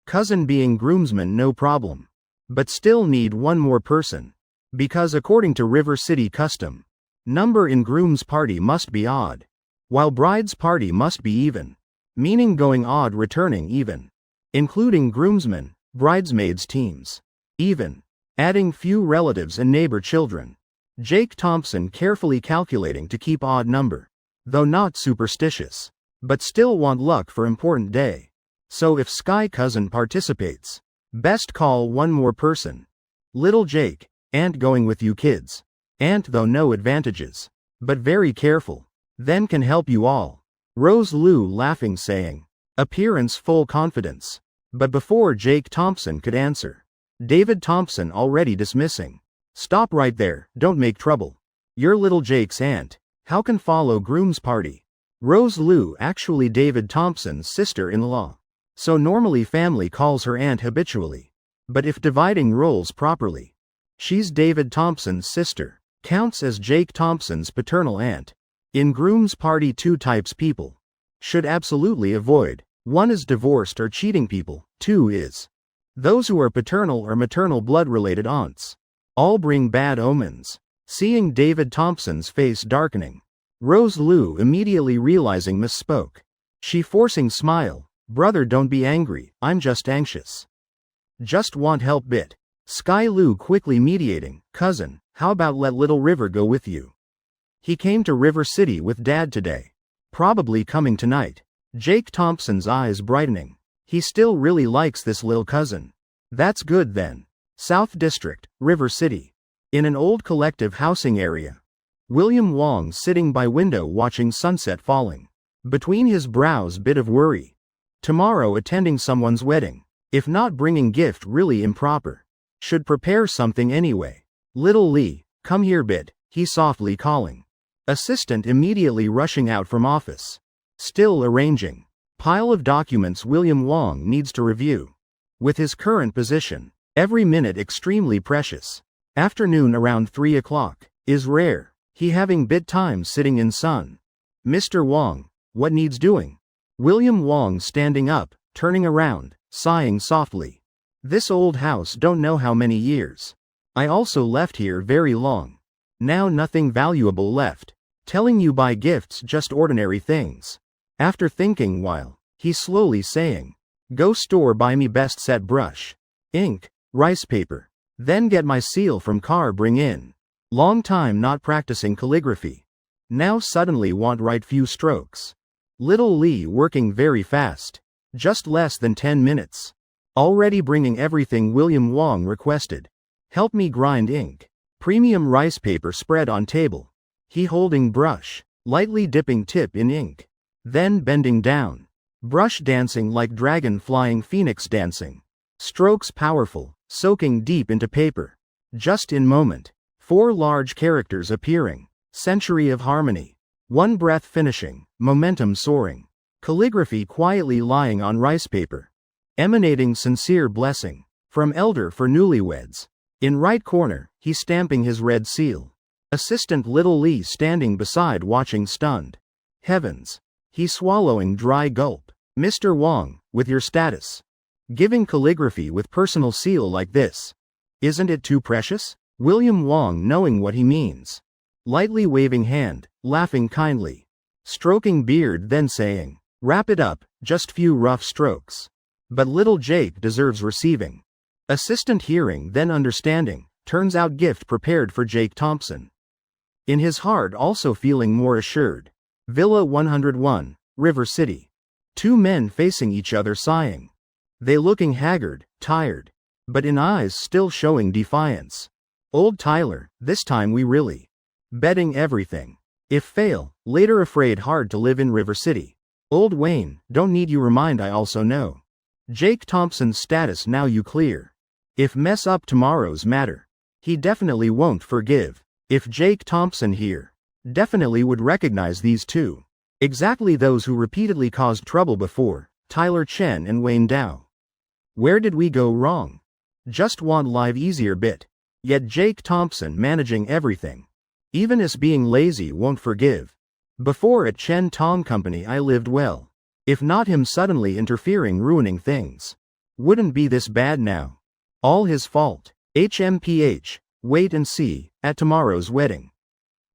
Speaker 1: Cousin being groomsman no problem. But still need one more person. Because according to River City custom, number in groom's party must be odd. While bride's party must be even. Meaning going odd returning even. Including groomsmen, bridesmaids teams. Even. Adding few relatives and neighbor children. Jake Thompson carefully calculating to keep odd number. Though not superstitious. but still want luck for important day. So if Sky cousin participates, best call one more person. Little Jake, aunt going with you kids. Aunt though no advantages, but very careful, then can help you all. Rose Lou laughing saying, appearance full confidence. But before Jake Thompson could answer, David Thompson already dismissing. Stop right there, don't make trouble. You're little Jake's aunt, how can follow groom's party? Rose Lou actually David Thompson's sister-in-law. So normally family calls her aunt habitually. But if dividing roles properly, she's David Thompson's sister, counts as Jake Thompson's paternal aunt. In groom's party, two types people should absolutely avoid. One is divorced or cheating people, two is those who are paternal or maternal blood-related aunts. All bring bad omens. Seeing David Thompson's face darkening, Rose Lou immediately realizing misspoke. She forcing smile, brother don't be angry, I'm just anxious. Just want help bit. Sky Lou quickly mediating, cousin, how about let little River go with you? He came to River City with dad today. Probably coming tonight. Jake Thompson's eyes brightening. He still really likes this lil cousin. That's good then. South District, River City. In an old collective housing area. William Wong sitting by window watching sunset falling. Between his brows bit of worry. Tomorrow attending someone's wedding. If not bringing gift really improper. Should prepare something anyway. Little Lee, come here bit, he softly calling. Assistant immediately rushing out from office. Still arranging. Pile of documents William Wong needs to review. With his current position, every minute extremely precious. Afternoon around 3 o'clock, is rare. He having bit time sitting in sun. Mr. Wong, what needs doing? William Wong standing up, turning around, sighing softly. This old house don't know how many years. I also left here very long. Now nothing valuable left. Telling you buy gifts just ordinary things. After thinking while, he slowly saying, go store buy me best set brush, ink, rice paper, then get my seal from car bring in. Long time not practicing calligraphy. Now suddenly want write few strokes. Little Lee working very fast. Just less than 10 minutes. Already bringing everything William Wong requested. Help me grind ink. Premium rice paper spread on table. He holding brush, lightly dipping tip in ink. Then bending down. Brush dancing like dragon flying phoenix dancing. Strokes powerful, soaking deep into paper. Just in moment. 4 large characters appearing. Century of harmony. One breath finishing, momentum soaring. Calligraphy quietly lying on rice paper. Emanating sincere blessing. From elder for newlyweds. In right corner, he stamping his red seal. Assistant Little Lee standing beside watching stunned. Heavens. He swallowing dry gulp. Mr. Wong, with your status. Giving calligraphy with personal seal like this. Isn't it too precious? William Wong knowing what he means. Lightly waving hand, laughing kindly. Stroking beard then saying, wrap it up, just few rough strokes. But little Jake deserves receiving. Assistant hearing then understanding, turns out gift prepared for Jake Thompson. In his heart also feeling more assured. Villa 101, River City. 2 men facing each other sighing. They looking haggard, tired. But in eyes still showing defiance. Old Tyler, this time we really. Betting everything. If fail, later afraid hard to live in River City. Old Wayne, don't need you remind I also know. Jake Thompson's status now you clear. If mess up tomorrow's matter. He definitely won't forgive. If Jake Thompson here. Definitely would recognize these two. Exactly those who repeatedly caused trouble before, Tyler Chen and Wayne Dow. Where did we go wrong? Just want live easier bit. Yet Jake Thompson managing everything. Even as being lazy won't forgive. Before at Chen Tong Company I lived well. If not him suddenly interfering ruining things. Wouldn't be this bad now. All his fault. HMPH, wait and see, at tomorrow's wedding.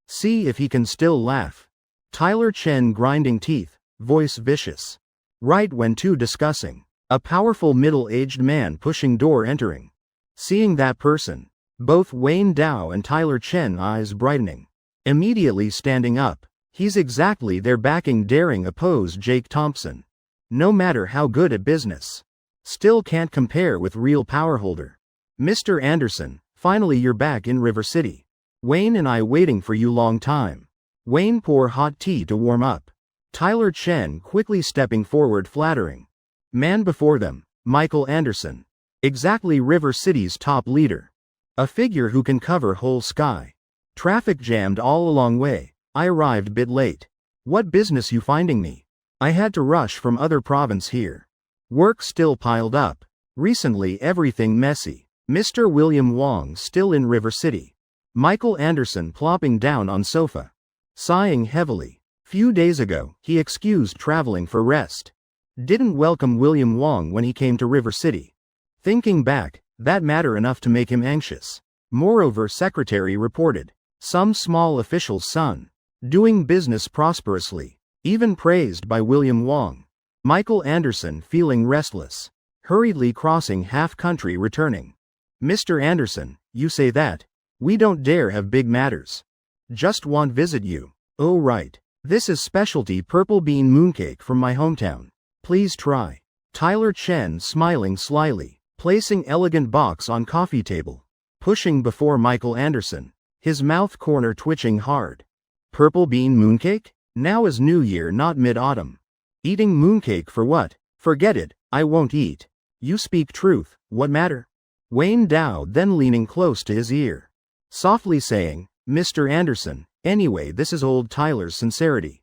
Speaker 1: See if he can still laugh. Tyler Chen grinding teeth, voice vicious. Right when two discussing. A powerful middle-aged man pushing door entering. Seeing that person. Both Wayne Dow and Tyler Chen eyes brightening. Immediately standing up. He's exactly there backing daring oppose Jake Thompson. No matter how good at business. Still can't compare with real power holder. Mr. Anderson, finally you're back in River City. Wayne and I waiting for you long time. Wayne pour hot tea to warm up. Tyler Chen quickly stepping forward flattering. Man before them, Michael Anderson. Exactly River City's top leader. A figure who can cover whole sky. Traffic jammed all along way. I arrived bit late. What business you finding me? I had to rush from other province here. Work still piled up. Recently everything messy. Mr. William Wong still in River City. Michael Anderson plopping down on sofa. Sighing heavily. Few days ago, he excused traveling for rest. Didn't welcome William Wong when he came to River City. Thinking back, that matter enough to make him anxious. Moreover, secretary reported. Some small official's son. Doing business prosperously. Even praised by William Wong. Michael Anderson feeling restless. Hurriedly crossing half country returning. Mr. Anderson, you say that? We don't dare have big matters. Just want visit you. Oh right. This is specialty purple bean mooncake from my hometown. Please try. Tyler Chen smiling slyly. Placing elegant box on coffee table. Pushing before Michael Anderson. His mouth corner twitching hard. Purple bean mooncake? Now is New Year not mid-autumn. Eating mooncake for what? Forget it, I won't eat. You speak truth, what matter? Wayne Dow then leaning close to his ear. Softly saying, Mr. Anderson, anyway this is old Tyler's sincerity.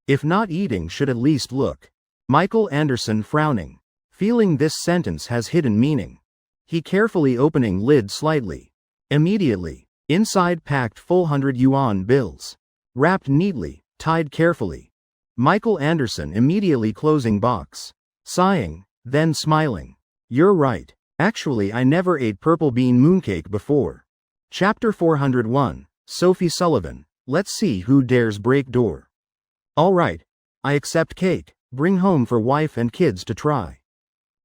Speaker 1: If not eating should at least look. Michael Anderson frowning. Feeling this sentence has hidden meaning. He carefully opening lid slightly. Immediately, inside packed full 100 yuan bills. Wrapped neatly, tied carefully. Michael Anderson immediately closing box. Sighing, then smiling. You're right. Actually I never ate purple bean mooncake before. Chapter 401, Sophie Sullivan. Let's see who dares break door. Alright. I accept cake, bring home for wife and kids to try.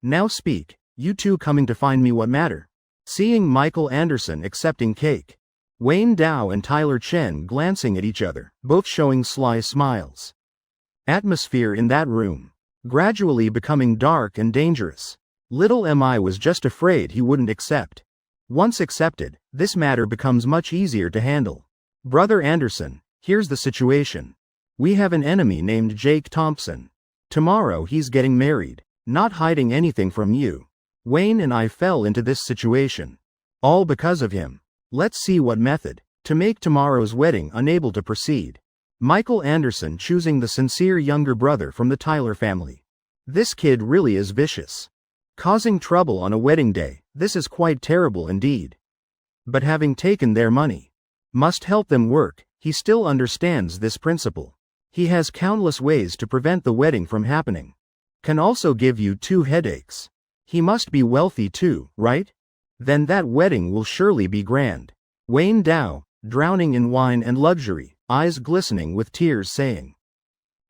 Speaker 1: Now speak, you two coming to find me what matter? Seeing Michael Anderson accepting cake. Wayne Dow and Tyler Chen glancing at each other, both showing sly smiles. Atmosphere in that room. Gradually becoming dark and dangerous. Little Mi was just afraid he wouldn't accept. Once accepted, this matter becomes much easier to handle. Brother Anderson, here's the situation. We have an enemy named Jake Thompson. Tomorrow he's getting married. Not hiding anything from you. Wayne and I fell into this situation. All because of him. Let's see what method, to make tomorrow's wedding unable to proceed. Michael Anderson choosing the sincere younger brother from the Tyler family. This kid really is vicious. Causing trouble on a wedding day, this is quite terrible indeed. But having taken their money, must help them work, he still understands this principle. He has countless ways to prevent the wedding from happening. Can also give you 2 headaches. He must be wealthy too, right? Then that wedding will surely be grand. Wayne Dow, drowning in wine and luxury, eyes glistening with tears saying.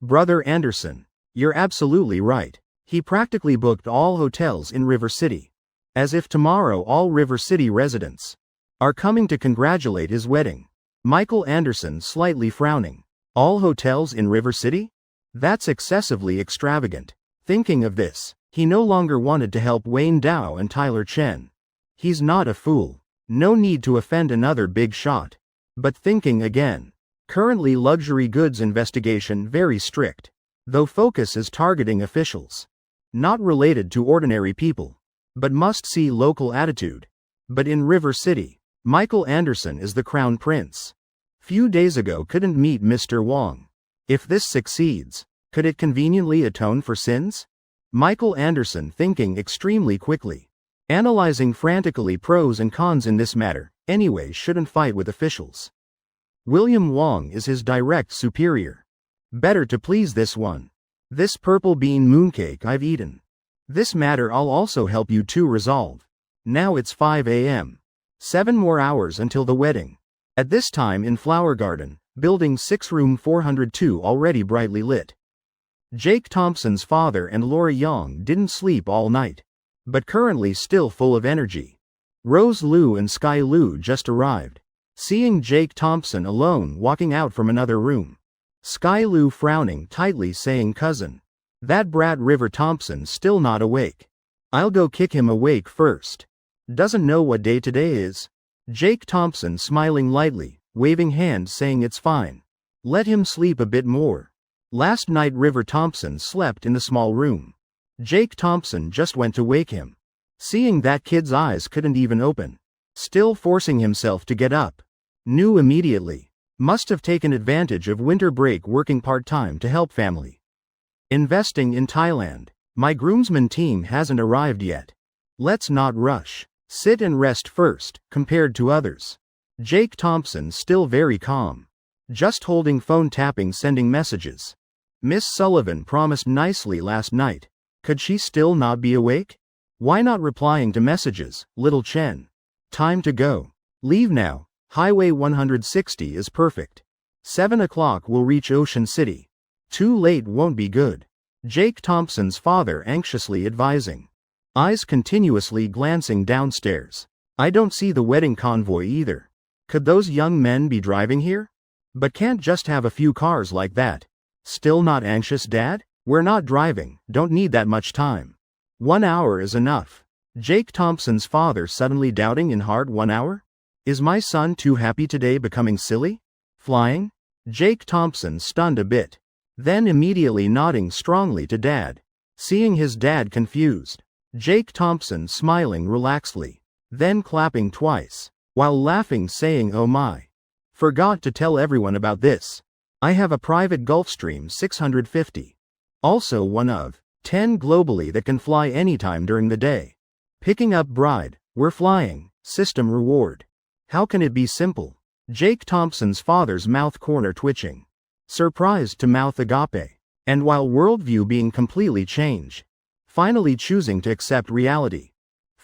Speaker 1: Brother Anderson, you're absolutely right. He practically booked all hotels in River City. As if tomorrow all River City residents are coming to congratulate his wedding. Michael Anderson slightly frowning. All hotels in River City? That's excessively extravagant. Thinking of this, he no longer wanted to help Wayne Dow and Tyler Chen. He's not a fool. No need to offend another big shot. But thinking again. Currently luxury goods investigation very strict. Though focus is targeting officials. Not related to ordinary people. But must see local attitude. But in River City, Michael Anderson is the crown prince. Few days ago couldn't meet Mr. Wong. If this succeeds, could it conveniently atone for sins? Michael Anderson thinking extremely quickly. Analyzing frantically pros and cons in this matter, anyway shouldn't fight with officials. William Wong is his direct superior. Better to please this one. This purple bean mooncake I've eaten. This matter I'll also help you to resolve. Now it's 5 a.m. 7 more hours until the wedding. At this time in Flower Garden, building 6 room 402 already brightly lit. Jake Thompson's father and Laura Young didn't sleep all night. But currently still full of energy. Rose Liu and Sky Liu just arrived. Seeing Jake Thompson alone walking out from another room. Sky Lou frowning tightly saying cousin. That brat River Thompson still not awake. I'll go kick him awake first. Doesn't know what day today is. Jake Thompson smiling lightly, waving hands saying it's fine. Let him sleep a bit more. Last night River Thompson slept in the small room. Jake Thompson just went to wake him. Seeing that kid's eyes couldn't even open. Still forcing himself to get up. Knew immediately. Must have taken advantage of winter break working part-time to help family. Investing in Thailand. My groomsman team hasn't arrived yet. Let's not rush. Sit and rest first, compared to others. Jake Thompson still very calm. Just holding phone tapping sending messages. Miss Sullivan promised nicely last night. Could she still not be awake? Why not replying to messages, little Chen? Time to go. Leave now. Highway 160 is perfect. 7 o'clock will reach Ocean City. Too late won't be good. Jake Thompson's father anxiously advising. Eyes continuously glancing downstairs. I don't see the wedding convoy either. Could those young men be driving here? But can't just have a few cars like that. Still not anxious, Dad? We're not driving, don't need that much time. 1 hour is enough. Jake Thompson's father suddenly doubting in heart 1 hour? Is my son too happy today becoming silly? Flying? Jake Thompson stunned a bit. Then immediately nodding strongly to Dad. Seeing his dad confused. Jake Thompson smiling relaxedly. Then clapping twice. While laughing saying oh my. Forgot to tell everyone about this. I have a private Gulfstream 650. Also one of 10 globally that can fly anytime during the day. Picking up bride, we're flying, system reward. How can it be simple? Jake Thompson's father's mouth corner twitching. Surprised to mouth agape. And while worldview being completely changed. Finally choosing to accept reality.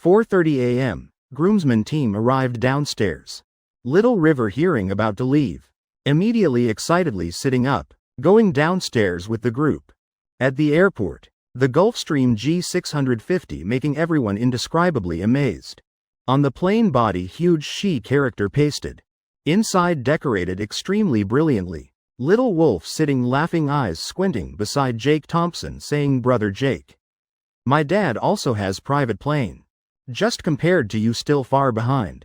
Speaker 1: 4:30 a.m., groomsman team arrived downstairs. Little River hearing about to leave. Immediately excitedly sitting up, going downstairs with the group. At the airport, the Gulfstream G650 making everyone indescribably amazed. On the plane body huge she character pasted. Inside decorated extremely brilliantly. Little Wolf sitting laughing eyes squinting beside Jake Thompson saying brother Jake. My dad also has private plane. Just compared to you still far behind.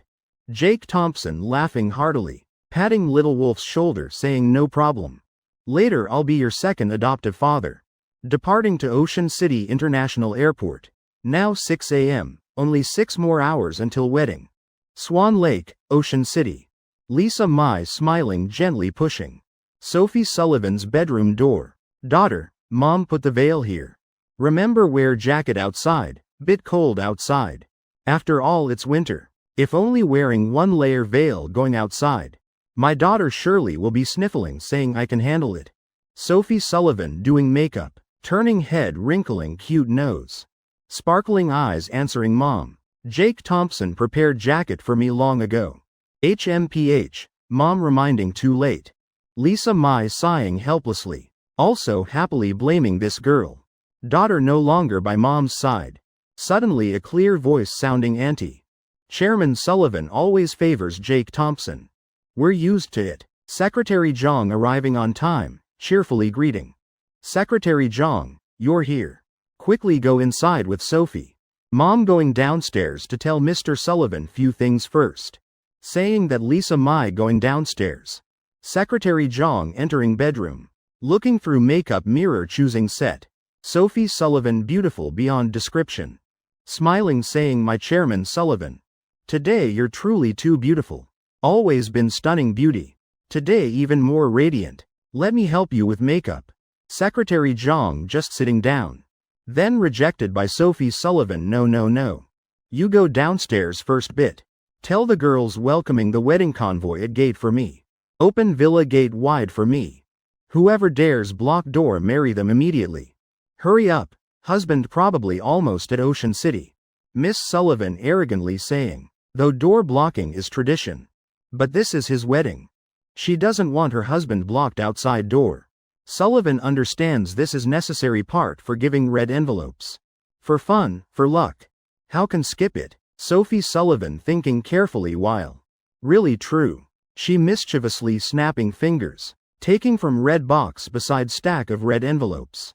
Speaker 1: Jake Thompson laughing heartily, patting Little Wolf's shoulder saying no problem. Later I'll be your second adoptive father. Departing to Ocean City International Airport. Now 6 a.m., only 6 more hours until wedding. Swan Lake, Ocean City. Lisa Mai smiling gently pushing Sophie Sullivan's bedroom door. Daughter, Mom put the veil here. Remember wear jacket outside, bit cold outside. After all it's winter. If only wearing 1 layer veil going outside. My daughter Shirley will be sniffling saying I can handle it. Sophie Sullivan doing makeup, turning head wrinkling cute nose. Sparkling eyes answering Mom. Jake Thompson prepared jacket for me long ago. HMPH, Mom reminding too late. Lisa Mai sighing helplessly. Also happily blaming this girl. Daughter no longer by Mom's side. Suddenly a clear voice sounding Auntie. Chairman Sullivan always favors Jake Thompson. We're used to it. Secretary Zhang arriving on time, cheerfully greeting. Secretary Zhang, you're here. Quickly go inside with Sophie. Mom going downstairs to tell Mr. Sullivan few things first. Saying that Lisa Mai going downstairs. Secretary Zhang entering bedroom. Looking through makeup mirror choosing set. Sophie Sullivan beautiful beyond description. Smiling saying my chairman Sullivan. Today you're truly too beautiful. Always been stunning beauty. Today even more radiant. Let me help you with makeup. Secretary Zhang just sitting down. Then rejected by Sophie Sullivan no. You go downstairs first bit. Tell the girls welcoming the wedding convoy at gate for me. Open villa gate wide for me. Whoever dares block door marry them immediately. Hurry up, husband probably almost at Ocean City. Miss Sullivan arrogantly saying, though door blocking is tradition. But this is his wedding. She doesn't want her husband blocked outside door. Sullivan understands this is necessary part for giving red envelopes. For fun, for luck. How can skip it? Sophie Sullivan thinking carefully while. Really true. She mischievously snapping fingers. Taking from red box beside stack of red envelopes.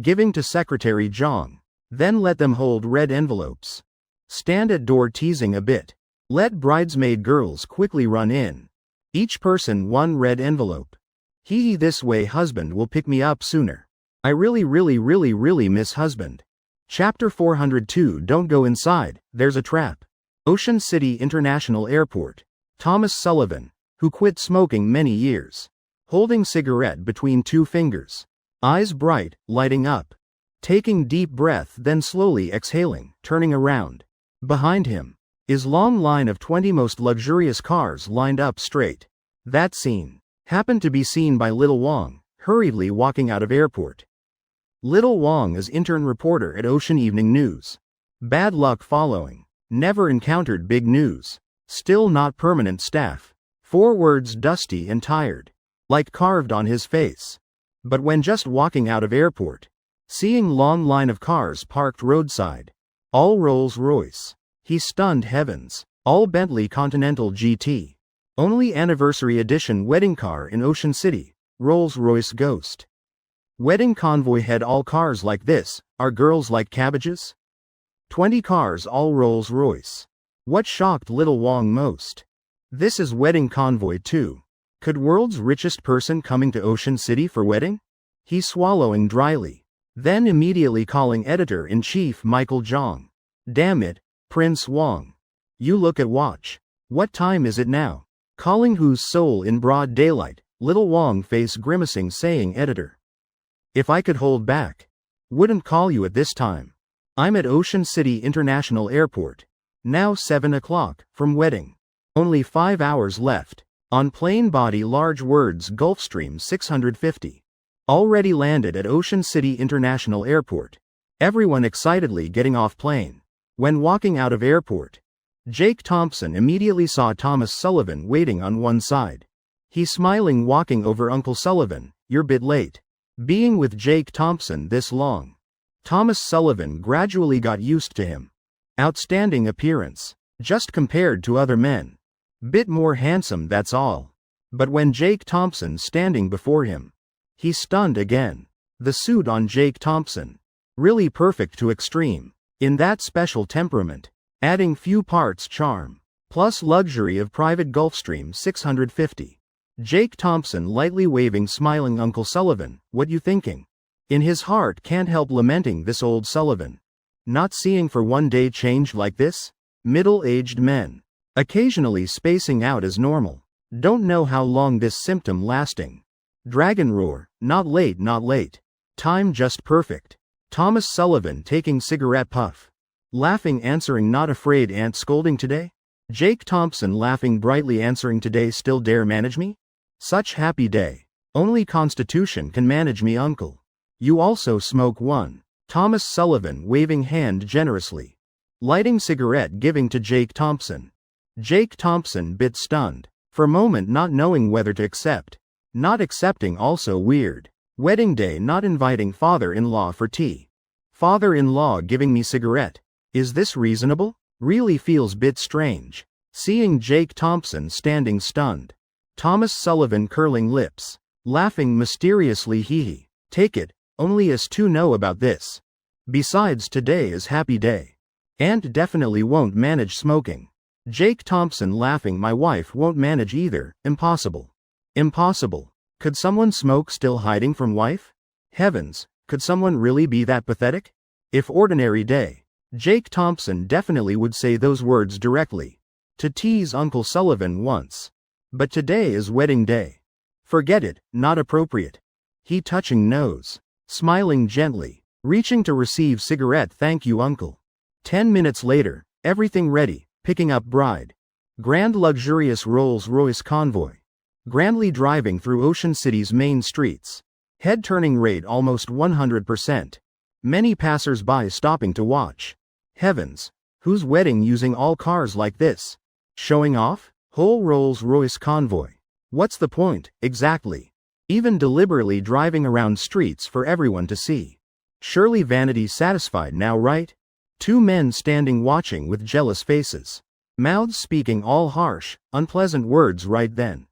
Speaker 1: Giving to Secretary Jong. Then let them hold red envelopes. Stand at door teasing a bit. Let bridesmaid girls quickly run in. Each person one red envelope. Hee this way husband will pick me up sooner. I really miss husband. Chapter 402 Don't go inside, there's a trap. Ocean City International Airport. Thomas Sullivan, who quit smoking many years. Holding cigarette between two fingers. Eyes bright, lighting up. Taking deep breath then slowly exhaling, turning around. Behind him is long line of 20 most luxurious cars lined up straight. That scene happened to be seen by Little Wong, hurriedly walking out of airport. Little Wong is intern reporter at Ocean Evening News. Bad luck following. Never encountered big news. Still not permanent staff. 4 words dusty and tired. Like carved on his face. But when just walking out of airport, seeing long line of cars parked roadside. All Rolls-Royce. He stunned heavens. All Bentley Continental GT. Only anniversary edition wedding car in Ocean City, Rolls-Royce Ghost. Wedding convoy had all cars like this, are girls like cabbages? 20 cars all Rolls-Royce. What shocked Little Wong most? This is wedding convoy too. Could world's richest person coming to Ocean City for wedding? He swallowing dryly. Then immediately calling editor-in-chief Michael Jong. Damn it, Prince Wong. You look at watch. What time is it now? Calling whose soul in broad daylight, Little Wong face grimacing saying editor. If I could hold back. Wouldn't call you at this time. I'm at Ocean City International Airport. Now 7 o'clock, from wedding. Only 5 hours left. On plane body large words Gulfstream 650. Already landed at Ocean City International Airport. Everyone excitedly getting off plane. When walking out of airport, Jake Thompson immediately saw Thomas Sullivan waiting on one side. He smiling walking over Uncle Sullivan, you're bit late. Being with Jake Thompson this long. Thomas Sullivan gradually got used to him. Outstanding appearance. Just compared to other men. Bit more handsome that's all. But when Jake Thompson standing before him, he stunned again. The suit on Jake Thompson. Really perfect to extreme. In that special temperament. Adding few parts charm. Plus luxury of private Gulfstream 650. Jake Thompson lightly waving smiling Uncle Sullivan, what you thinking? In his heart can't help lamenting this old Sullivan. Not seeing for one day changed like this? Middle-aged men. Occasionally spacing out as normal. Don't know how long this symptom lasting. Dragon roar, not late not late. Time just perfect. Thomas Sullivan taking cigarette puff. Laughing answering not afraid aunt scolding today? Jake Thompson laughing brightly answering today still dare manage me? Such happy day. Only Constitution can manage me uncle. You also smoke one. Thomas Sullivan waving hand generously. Lighting cigarette giving to Jake Thompson. Jake Thompson bit stunned. For moment not knowing whether to accept. Not accepting also weird. Wedding day not inviting father-in-law for tea. Father-in-law giving me cigarette. Is this reasonable? Really feels bit strange. Seeing Jake Thompson standing stunned. Thomas Sullivan curling lips. Laughing mysteriously hee. Take it, only us two know about this. Besides today is happy day. Aunt definitely won't manage smoking. Jake Thompson laughing my wife won't manage either, impossible. Impossible. Could someone smoke still hiding from wife? Heavens, could someone really be that pathetic? If ordinary day, Jake Thompson definitely would say those words directly. To tease Uncle Sullivan once. But today is wedding day. Forget it, not appropriate. He touching nose. Smiling gently. Reaching to receive cigarette thank you uncle. 10 minutes later, everything ready, picking up bride. Grand luxurious Rolls-Royce convoy. Grandly driving through Ocean City's main streets. Head turning rate almost 100%. Many passers-by stopping to watch. Heavens, whose wedding using all cars like this? Showing off? Whole Rolls-Royce convoy. What's the point, exactly? Even deliberately driving around streets for everyone to see. Surely vanity satisfied now right? 2 men standing watching with jealous faces. Mouths speaking all harsh, unpleasant words right then.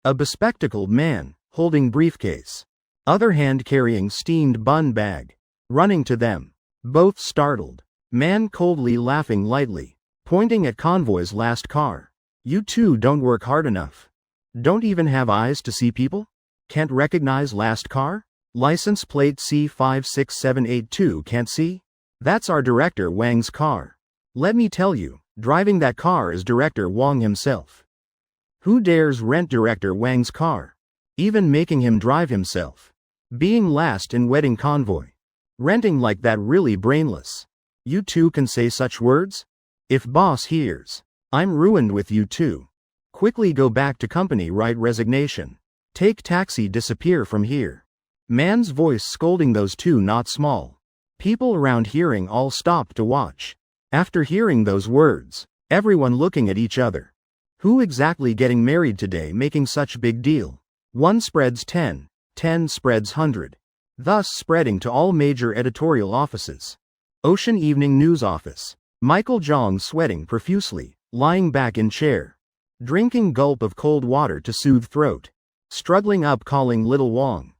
Speaker 1: A bespectacled man, holding briefcase. Other hand carrying steamed bun bag. Running to them. Both startled. Man coldly laughing lightly. Pointing at convoy's last car. You two don't work hard enough. Don't even have eyes to see people? Can't recognize last car? License plate C56782 can't see? That's our director Wang's car. Let me tell you, driving that car is director Wang himself. Who dares rent director Wang's car? Even making him drive himself. Being last in wedding convoy. Renting like that really brainless. You two can say such words? If boss hears, I'm ruined with you two. Quickly go back to company, write resignation. Take taxi, disappear from here. Man's voice scolding those two not small. People around hearing all stopped to watch. After hearing those words, everyone looking at each other. Who exactly getting married today making such big deal? 1 spreads 10, 10 spreads 100. Thus spreading to all major editorial offices. Ocean Evening News Office. Michael Jong sweating profusely, lying back in chair. Drinking gulp of cold water to soothe throat. Struggling up, calling little Wang.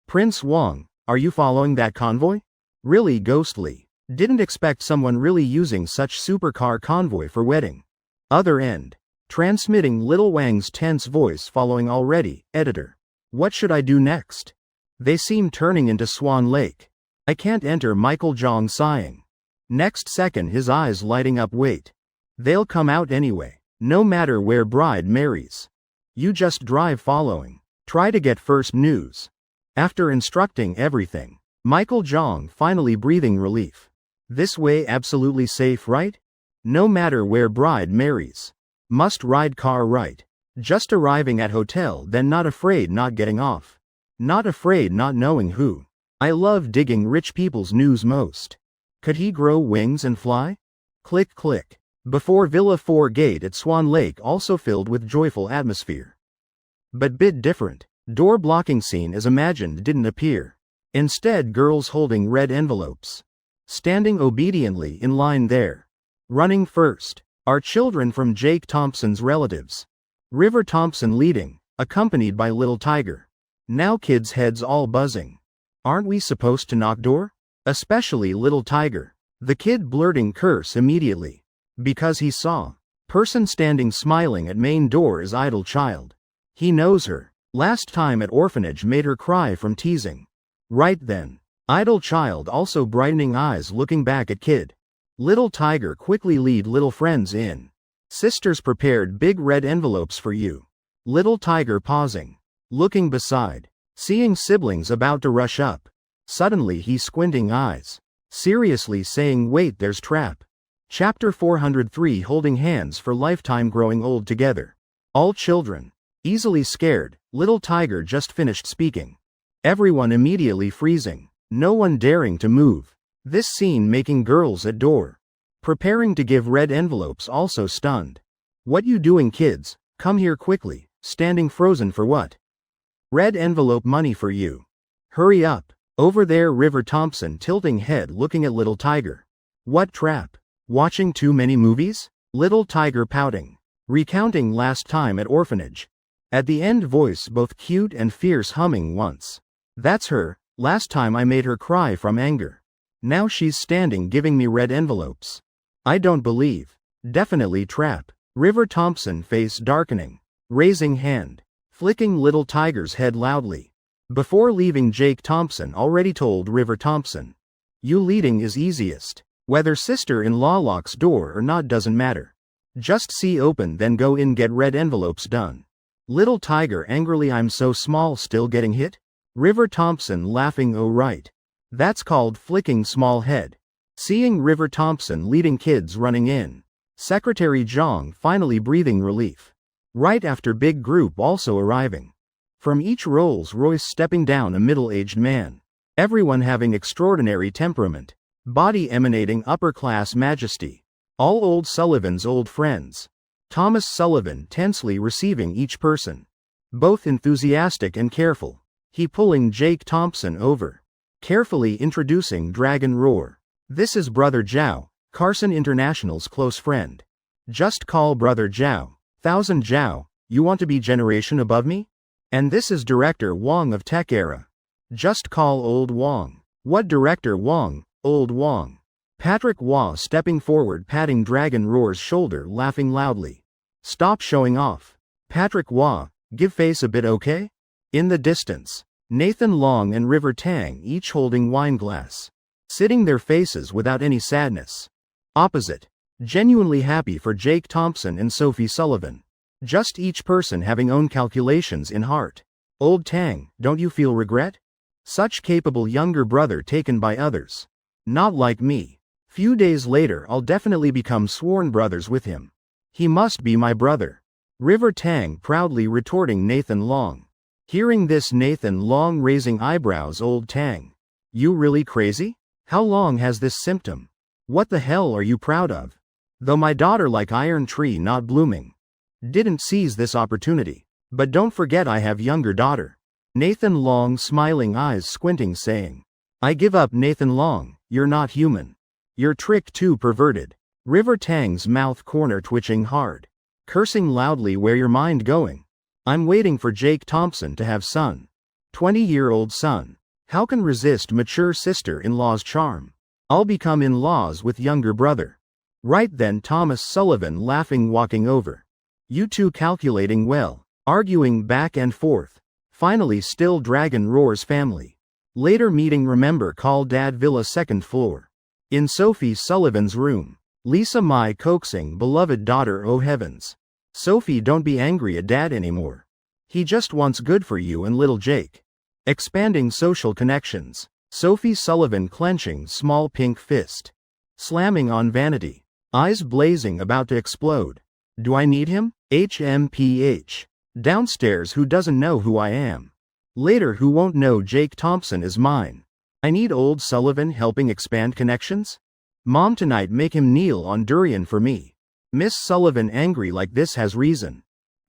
Speaker 1: Prince Wang, are you following that convoy? Really ghostly. Didn't expect someone really using such supercar convoy for wedding. Other end. Transmitting little Wang's tense voice following already, editor. What should I do next? They seem turning into Swan Lake. I can't enter, Michael Jong sighing. Next second his eyes lighting up, wait. They'll come out anyway, no matter where bride marries. You just drive following. Try to get first news. After instructing everything, Michael Jong finally breathing relief. This way absolutely safe, right? No matter where bride marries. Must ride car right. Just arriving at hotel, then not afraid not getting off. Not afraid not knowing who. I love digging rich people's news most. Could he grow wings and fly? Click click. Before Villa 4 gate at Swan Lake also filled with joyful atmosphere. But bit different. Door blocking scene as imagined didn't appear. Instead girls holding red envelopes. Standing obediently in line there. Running first. Are children from Jake Thompson's relatives. River Thompson leading, accompanied by Little Tiger. Now kids' heads all buzzing. Aren't we supposed to knock door? Especially Little Tiger. The kid blurting curse immediately. Because he saw. Person standing smiling at main door is idle child. He knows her. Last time at orphanage made her cry from teasing. Right then. Idle child also brightening eyes looking back at kid. Little Tiger quickly lead little friends in. Sisters prepared big red envelopes for you. Little Tiger pausing. Looking beside. Seeing siblings about to rush up. Suddenly he squinting eyes. Seriously saying, wait, there's trap. Chapter 403, holding hands for lifetime growing old together. All children. Easily scared, Little Tiger just finished speaking. Everyone immediately freezing. No one daring to move. This scene making girls at door. Preparing to give red envelopes also stunned. What you doing, kids? Come here quickly. Standing frozen for what? Red envelope money for you. Hurry up. Over there, River Thompson tilting head looking at Little Tiger. What trap? Watching too many movies? Little Tiger pouting. Recounting last time at orphanage. At the end voice both cute and fierce humming once. That's her, last time I made her cry from anger. Now she's standing giving me red envelopes. I don't believe. Definitely trap. River Thompson face darkening. Raising hand. Flicking Little Tiger's head loudly. Before leaving, Jake Thompson already told River Thompson. You leading is easiest. Whether sister-in-law locks door or not doesn't matter. Just see open then go in, get red envelopes done. Little Tiger angrily, I'm so small still getting hit? River Thompson laughing, oh right. That's called flicking small head. Seeing River Thompson leading kids running in. Secretary Zhang finally breathing relief. Right after big group also arriving. From each Rolls Royce stepping down a middle-aged man. Everyone having extraordinary temperament. Body emanating upper-class majesty. All old Sullivan's old friends. Thomas Sullivan tensely receiving each person. Both enthusiastic and careful. He pulling Jake Thompson over. Carefully introducing Dragon Roar. This is Brother Zhao, Carson International's close friend. Just call Brother Zhao. 1000 Zhao, you want to be generation above me? And this is Director Wong of Tech Era. Just call Old Wong. What Director Wong, Old Wong? Patrick Wah stepping forward patting Dragon Roar's shoulder laughing loudly. Stop showing off. Patrick Wah, give face a bit okay? In the distance, Nathan Long and River Tang each holding wine glass. Sitting their faces without any sadness. Opposite, genuinely happy for Jake Thompson and Sophie Sullivan. Just each person having own calculations in heart. Old Tang, don't you feel regret? Such capable younger brother taken by others. Not like me. Few days later I'll definitely become sworn brothers with him. He must be my brother. River Tang proudly retorting Nathan Long. Hearing this Nathan Long raising eyebrows. Old Tang. You really crazy? How long has this symptom? What the hell are you proud of? Though my daughter like iron tree not blooming. Didn't seize this opportunity. But don't forget I have younger daughter. Nathan Long smiling eyes squinting saying. I give up Nathan Long, you're not human. Your trick too perverted. River Tang's mouth corner twitching hard. Cursing loudly where your mind going? I'm waiting for Jake Thompson to have son. 20-year-old son. How can resist mature sister-in-law's charm? I'll become in-laws with younger brother. Right then Thomas Sullivan laughing walking over. You two calculating well, arguing back and forth. Finally still Dragon Roar's family. Later meeting remember call Dad Villa second floor. In Sophie Sullivan's room. Lisa Mai coaxing beloved daughter oh heavens. Sophie don't be angry at Dad anymore. He just wants good for you and little Jake. Expanding social connections. Sophie Sullivan clenching small pink fist. Slamming on vanity. Eyes blazing about to explode. Do I need him? HMPH. Downstairs who doesn't know who I am. Later who won't know Jake Thompson is mine. I need old Sullivan helping expand connections? Mom tonight make him kneel on durian for me. Miss Sullivan angry like this has reason.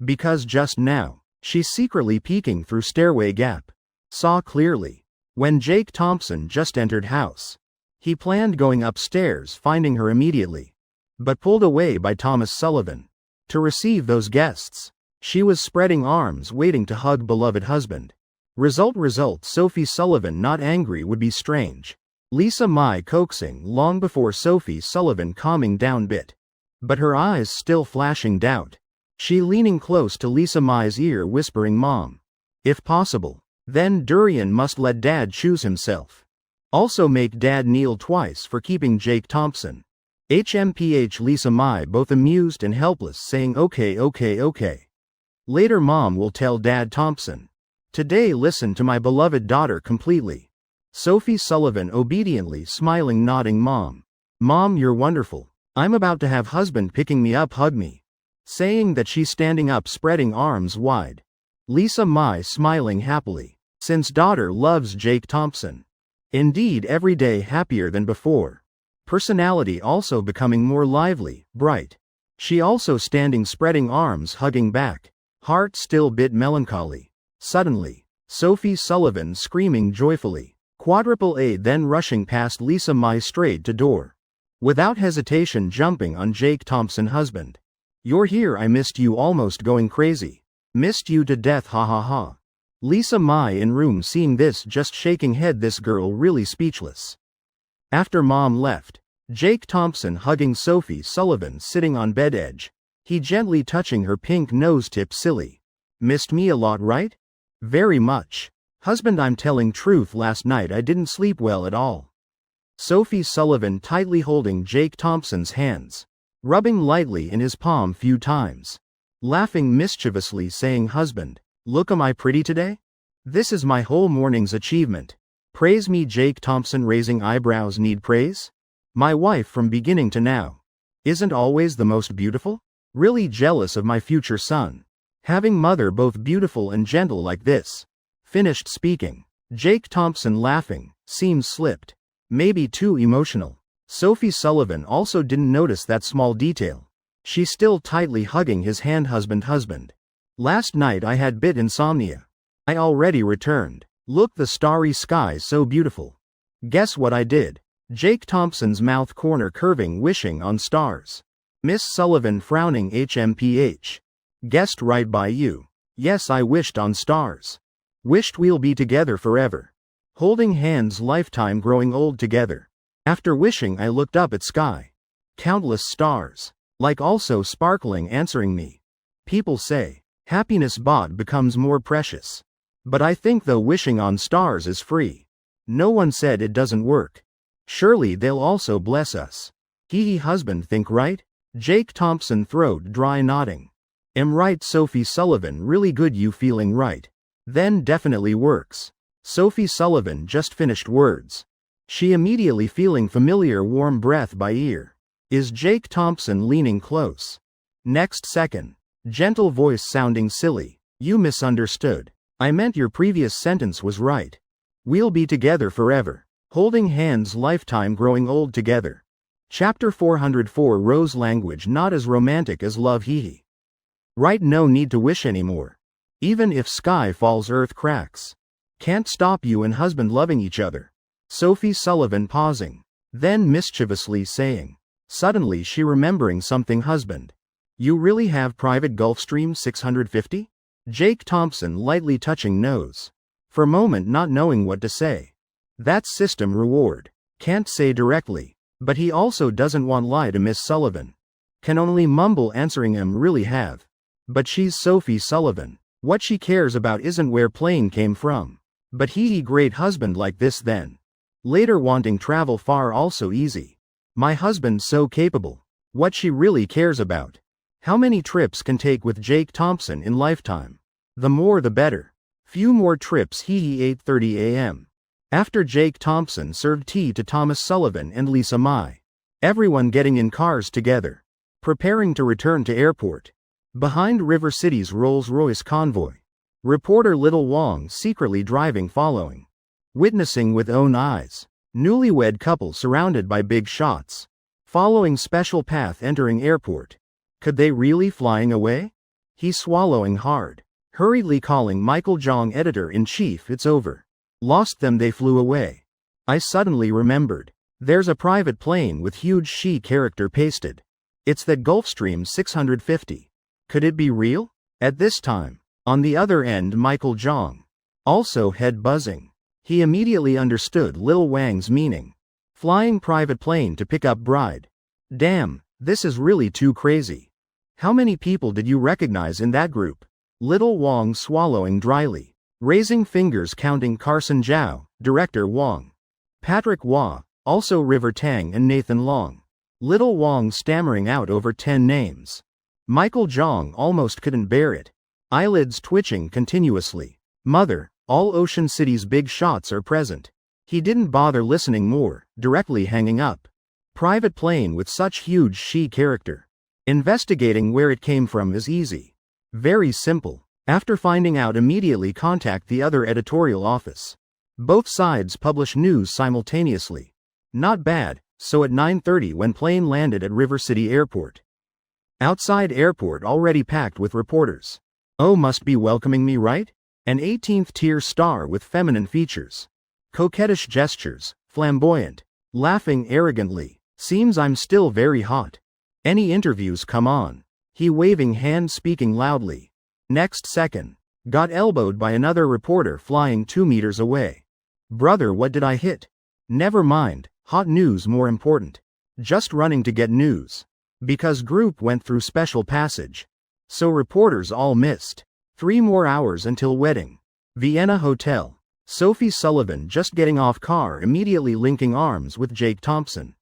Speaker 1: Because just now, she's secretly peeking through stairway gap. Saw clearly. When Jake Thompson just entered house. He planned going upstairs finding her immediately. But pulled away by Thomas Sullivan. To receive those guests. She was spreading arms waiting to hug beloved husband. Result Sophie Sullivan not angry would be strange. Lisa Mai coaxing long before Sophie Sullivan calming down bit. But her eyes still flashing doubt. She leaning close to Lisa Mai's ear whispering Mom. If possible. Then Durian must let Dad choose himself. Also make Dad kneel twice for keeping Jake Thompson. HMPH Lisa Mai both amused and helpless saying okay. Later Mom will tell Dad Thompson. Today listen to my beloved daughter completely. Sophie Sullivan obediently smiling nodding Mom. Mom you're wonderful. I'm about to have husband picking me up hug me. Saying that she's standing up spreading arms wide. Lisa Mai smiling happily. Since daughter loves Jake Thompson. Indeed every day happier than before. Personality also becoming more lively, bright. She also standing spreading arms hugging back. Heart still bit melancholy. Suddenly, Sophie Sullivan screaming joyfully. Quadruple A then rushing past Lisa Mai straight to door. Without hesitation jumping on Jake Thompson husband. You're here I missed you almost going crazy. Missed you to death ha ha ha. Lisa Mai in room seeing this just shaking head this girl really speechless. After Mom left, Jake Thompson hugging Sophie Sullivan sitting on bed edge. He gently touching her pink nose tip silly. Missed me a lot right? Very much. Husband I'm telling truth last night I didn't sleep well at all. Sophie Sullivan tightly holding Jake Thompson's hands. Rubbing lightly in his palm few times. Laughing mischievously saying husband, look am I pretty today? This is my whole morning's achievement. Praise me Jake Thompson raising eyebrows need praise? My wife from beginning to now. Isn't always the most beautiful? Really jealous of my future son. Having mother both beautiful and gentle like this. Finished speaking. Jake Thompson laughing, seems slipped. Maybe too emotional. Sophie Sullivan also didn't notice that small detail. She still tightly hugging his hand husband. Last night I had bit insomnia. I already returned. Look the starry sky so beautiful. Guess what I did? Jake Thompson's mouth corner curving wishing on stars. Miss Sullivan frowning HMPH. Guessed right by you. Yes, I wished on stars. Wished we'll be together forever. Holding hands, lifetime, growing old together. After wishing, I looked up at sky. Countless stars. Like also sparkling, answering me. People say, happiness bought becomes more precious. But I think though wishing on stars is free. No one said it doesn't work. Surely they'll also bless us. Hee husband, think right? Jake Thompson, throat dry, nodding. Am right, Sophie Sullivan, really good, you feeling right. Then definitely works. Sophie Sullivan just finished words. She immediately feeling familiar, warm breath by ear. Is Jake Thompson leaning close? Next second. Gentle voice sounding silly. You misunderstood. I meant your previous sentence was right. We'll be together forever. Holding hands, lifetime, growing old together. Chapter 404, Rose language not as romantic as love. Hee. Right, no need to wish anymore. Even if sky falls, earth cracks. Can't stop you and husband loving each other. Sophie Sullivan pausing. Then mischievously saying. Suddenly she remembering something, husband. You really have private Gulfstream 650? Jake Thompson lightly touching nose. For a moment not knowing what to say. That's system reward. Can't say directly. But he also doesn't want lie to Miss Sullivan. Can only mumble answering him, really have. But she's Sophie Sullivan. What she cares about isn't where plane came from. But he great husband like this then. Later wanting travel far also easy. My husband so capable. What she really cares about. How many trips can take with Jake Thompson in lifetime? The more the better. Few more trips. 8:30 a.m. After Jake Thompson served tea to Thomas Sullivan and Lisa Mai. Everyone getting in cars together. Preparing to return to airport. Behind River City's Rolls-Royce convoy. Reporter Little Wong secretly driving, following. Witnessing with own eyes. Newlywed couple surrounded by big shots. Following special path entering airport. Could they really flying away? He swallowing hard. Hurriedly calling Michael Jong, editor-in-chief, it's over. Lost them, they flew away. I suddenly remembered. There's a private plane with huge she character pasted. It's that Gulfstream 650. Could it be real? At this time. On the other end Michael Jong. Also head buzzing. He immediately understood Lil Wang's meaning. Flying private plane to pick up bride. Damn, this is really too crazy. How many people did you recognize in that group? Little Wang swallowing dryly. Raising fingers counting. Carson Zhao, director Wang. Patrick Hua, also River Tang and Nathan Long. Little Wang stammering out over 10 names. Michael Jong almost couldn't bear it. Eyelids twitching continuously. Mother, all Ocean City's big shots are present. He didn't bother listening more, directly hanging up. Private plane with such huge she character. Investigating where it came from is easy. Very simple. After finding out, immediately contact the other editorial office. Both sides publish news simultaneously. Not bad. So at 9:30 when plane landed at River City Airport. Outside airport already packed with reporters. Oh, must be welcoming me, right? An 18th tier star with feminine features. Coquettish gestures, flamboyant. Laughing arrogantly. Seems I'm still very hot. Any interviews, come on. He waving hand, speaking loudly. Next second. Got elbowed by another reporter flying 2 meters away. Brother, what did I hit? Never mind, hot news more important. Just running to get news. Because group went through special passage. So reporters all missed. 3 more hours until wedding. Vienna Hotel. Sophie Sullivan just getting off car, immediately linking arms with Jake Thompson.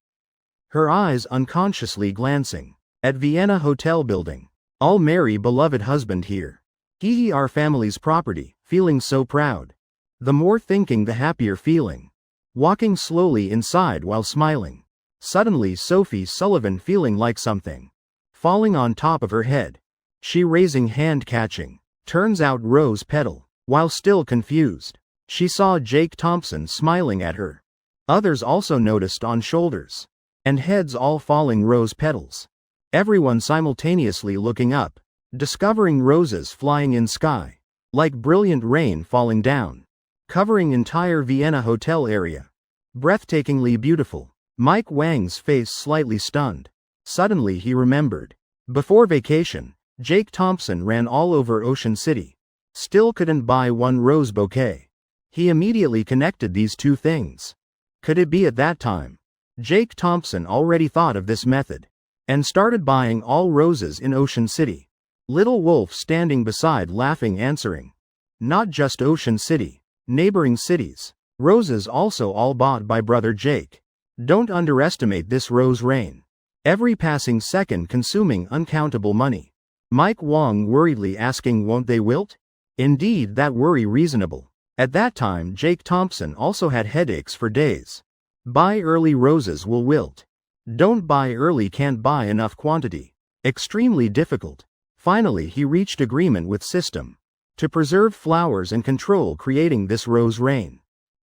Speaker 1: Her eyes unconsciously glancing. At Vienna Hotel building. All marry beloved husband here. He our family's property, feeling so proud. The more thinking the happier feeling. Walking slowly inside while smiling. Suddenly Sophie Sullivan feeling like something falling on top of her head. She raising hand catching. Turns out rose petal. While still confused, she saw Jake Thompson smiling at her. Others also noticed on shoulders and heads all falling rose petals. Everyone simultaneously looking up, discovering roses flying in sky, like brilliant rain falling down, covering entire Vienna hotel area. Breathtakingly beautiful. Mike Wang's face slightly stunned. Suddenly he remembered. Before vacation, Jake Thompson ran all over Ocean City. Still couldn't buy one rose bouquet. He immediately connected these two things. Could it be at that time Jake Thompson already thought of this method and started buying all roses in Ocean City? Little Wolf standing beside laughing answering. Not just Ocean City, neighboring cities. Roses also all bought by brother Jake. Don't underestimate this rose rain. Every passing second consuming uncountable money. Mike Wong worriedly asking, won't they wilt? Indeed, that worry reasonable. At that time Jake Thompson also had headaches for days. Buy early, roses will wilt. Don't buy early, can't buy enough quantity. Extremely difficult. Finally he reached agreement with system to preserve flowers and control creating this rose rain.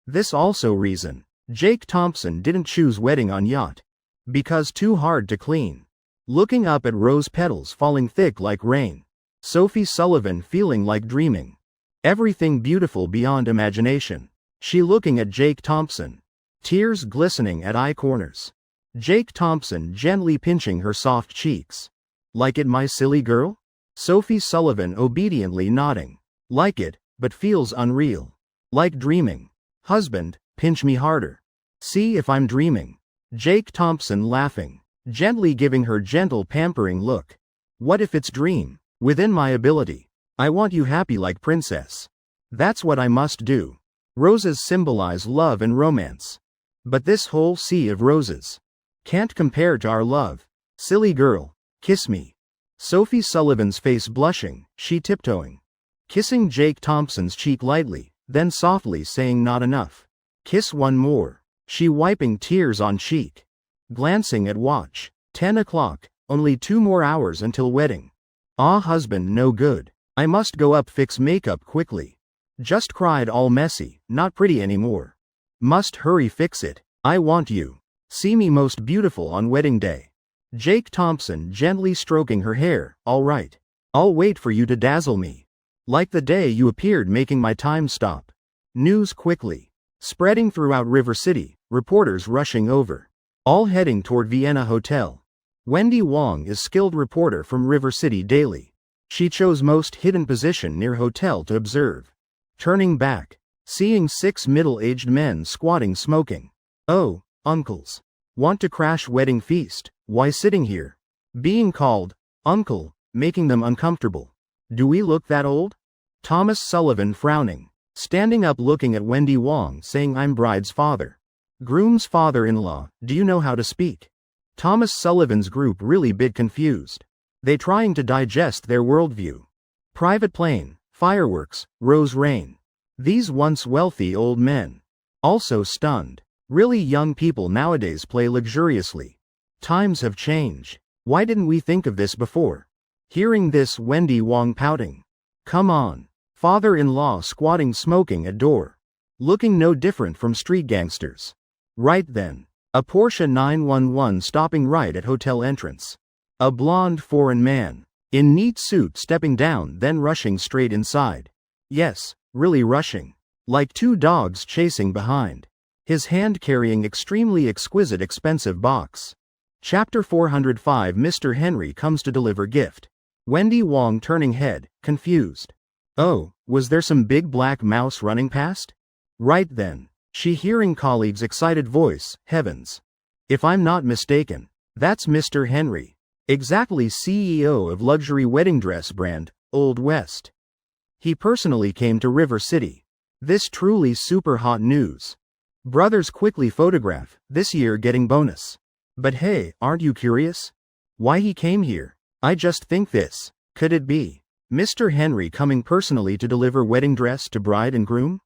Speaker 1: This also reason Jake Thompson didn't choose wedding on yacht. Because too hard to clean. Looking up at rose petals falling thick like rain. Sophie Sullivan feeling like dreaming. Everything beautiful beyond imagination. She looking at Jake Thompson. Tears glistening at eye corners. Jake Thompson gently pinching her soft cheeks. Like it, my silly girl? Sophie Sullivan obediently nodding. Like it, but feels unreal. Like dreaming. Husband, pinch me harder. See if I'm dreaming. Jake Thompson laughing. Gently giving her gentle pampering look. What if it's dream? Within my ability. I want you happy like princess. That's what I must do. Roses symbolize love and romance. But this whole sea of roses can't compare to our love. Silly girl, kiss me. Sophie Sullivan's face blushing, she tiptoeing. Kissing Jake Thompson's cheek lightly, then softly saying not enough. Kiss one more. She wiping tears on cheek. Glancing at watch. 10 o'clock, only 2 more hours until wedding. Ah, husband no good. I must go up fix makeup quickly. Just cried all messy, not pretty anymore. Must hurry fix it. I want you. See me most beautiful on wedding day. Jake Thompson gently stroking her hair. All right. I'll wait for you to dazzle me. Like the day you appeared making my time stop. News quickly spreading throughout River City, reporters rushing over. All heading toward Vienna Hotel. Wendy Wong is skilled reporter from River City Daily. She chose most hidden position near hotel to observe. Turning back, seeing 6 middle-aged men squatting smoking. Oh, uncles. Want to crash wedding feast, why sitting here? Being called, uncle, making them uncomfortable. Do we look that old? Thomas Sullivan frowning. Standing up looking at Wendy Wong saying I'm bride's father. Groom's father-in-law, do you know how to speak? Thomas Sullivan's group really bit confused. They trying to digest their worldview. Private plane, fireworks, rose rain. These once wealthy old men. Also stunned. Really young people nowadays play luxuriously. Times have changed. Why didn't we think of this before? Hearing this Wendy Wong pouting. Come on. Father-in-law squatting smoking at door. Looking no different from street gangsters. Right then. A Porsche 911 stopping right at hotel entrance. A blonde foreign man. In neat suit stepping down then rushing straight inside. Yes, really rushing. Like 2 dogs chasing behind. His hand carrying extremely exquisite expensive box. Chapter 405 Mr. Henry comes to deliver gift. Wendy Wong turning head, confused. Oh, was there some big black mouse running past? Right then. She hearing colleague's excited voice, heavens. If I'm not mistaken, that's Mr. Henry. Exactly, CEO of luxury wedding dress brand, Old West. He personally came to River City. This truly super hot news. Brothers quickly photograph, this year getting bonus. But hey, aren't you curious? Why he came here? I just think this. Could it be Mr. Henry coming personally to deliver wedding dress to bride and groom?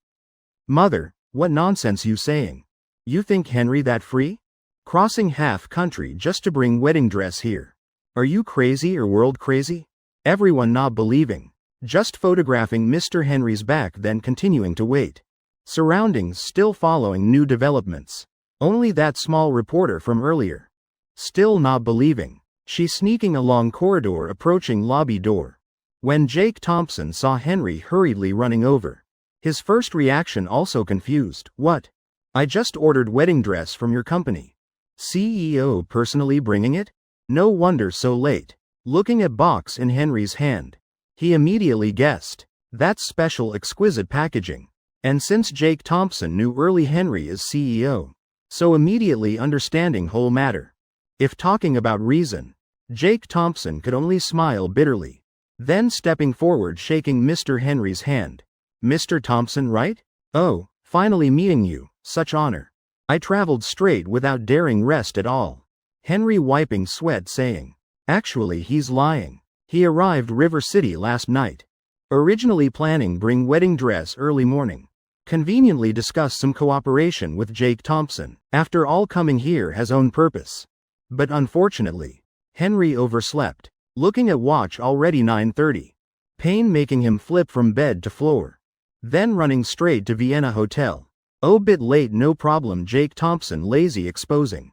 Speaker 1: Mother, what nonsense you saying? You think Henry that free? Crossing half country just to bring wedding dress here. Are you crazy or world crazy? Everyone not believing. Just photographing Mr. Henry's back then continuing to wait. Surroundings still following new developments. Only that small reporter from earlier. Still not believing. She sneaking along corridor approaching lobby door. When Jake Thompson saw Henry hurriedly running over. His first reaction also confused. What? I just ordered wedding dress from your company. CEO personally bringing it? No wonder so late. Looking at box in Henry's hand. He immediately guessed. That's special exquisite packaging. And since Jake Thompson knew early Henry as CEO, so immediately understanding whole matter. If talking about reason, Jake Thompson could only smile bitterly. Then stepping forward shaking Mr. Henry's hand. Mr. Thompson, right? Oh, finally meeting you, such honor. I traveled straight without daring rest at all. Henry wiping sweat saying. Actually he's lying. He arrived River City last night. Originally planning bring wedding dress early morning. Conveniently discuss some cooperation with Jake Thompson. After all coming here has own purpose. But unfortunately, Henry overslept. Looking at watch already 9:30. Pain making him flip from bed to floor. Then running straight to Vienna hotel. Oh bit late no problem Jake Thompson lazy exposing.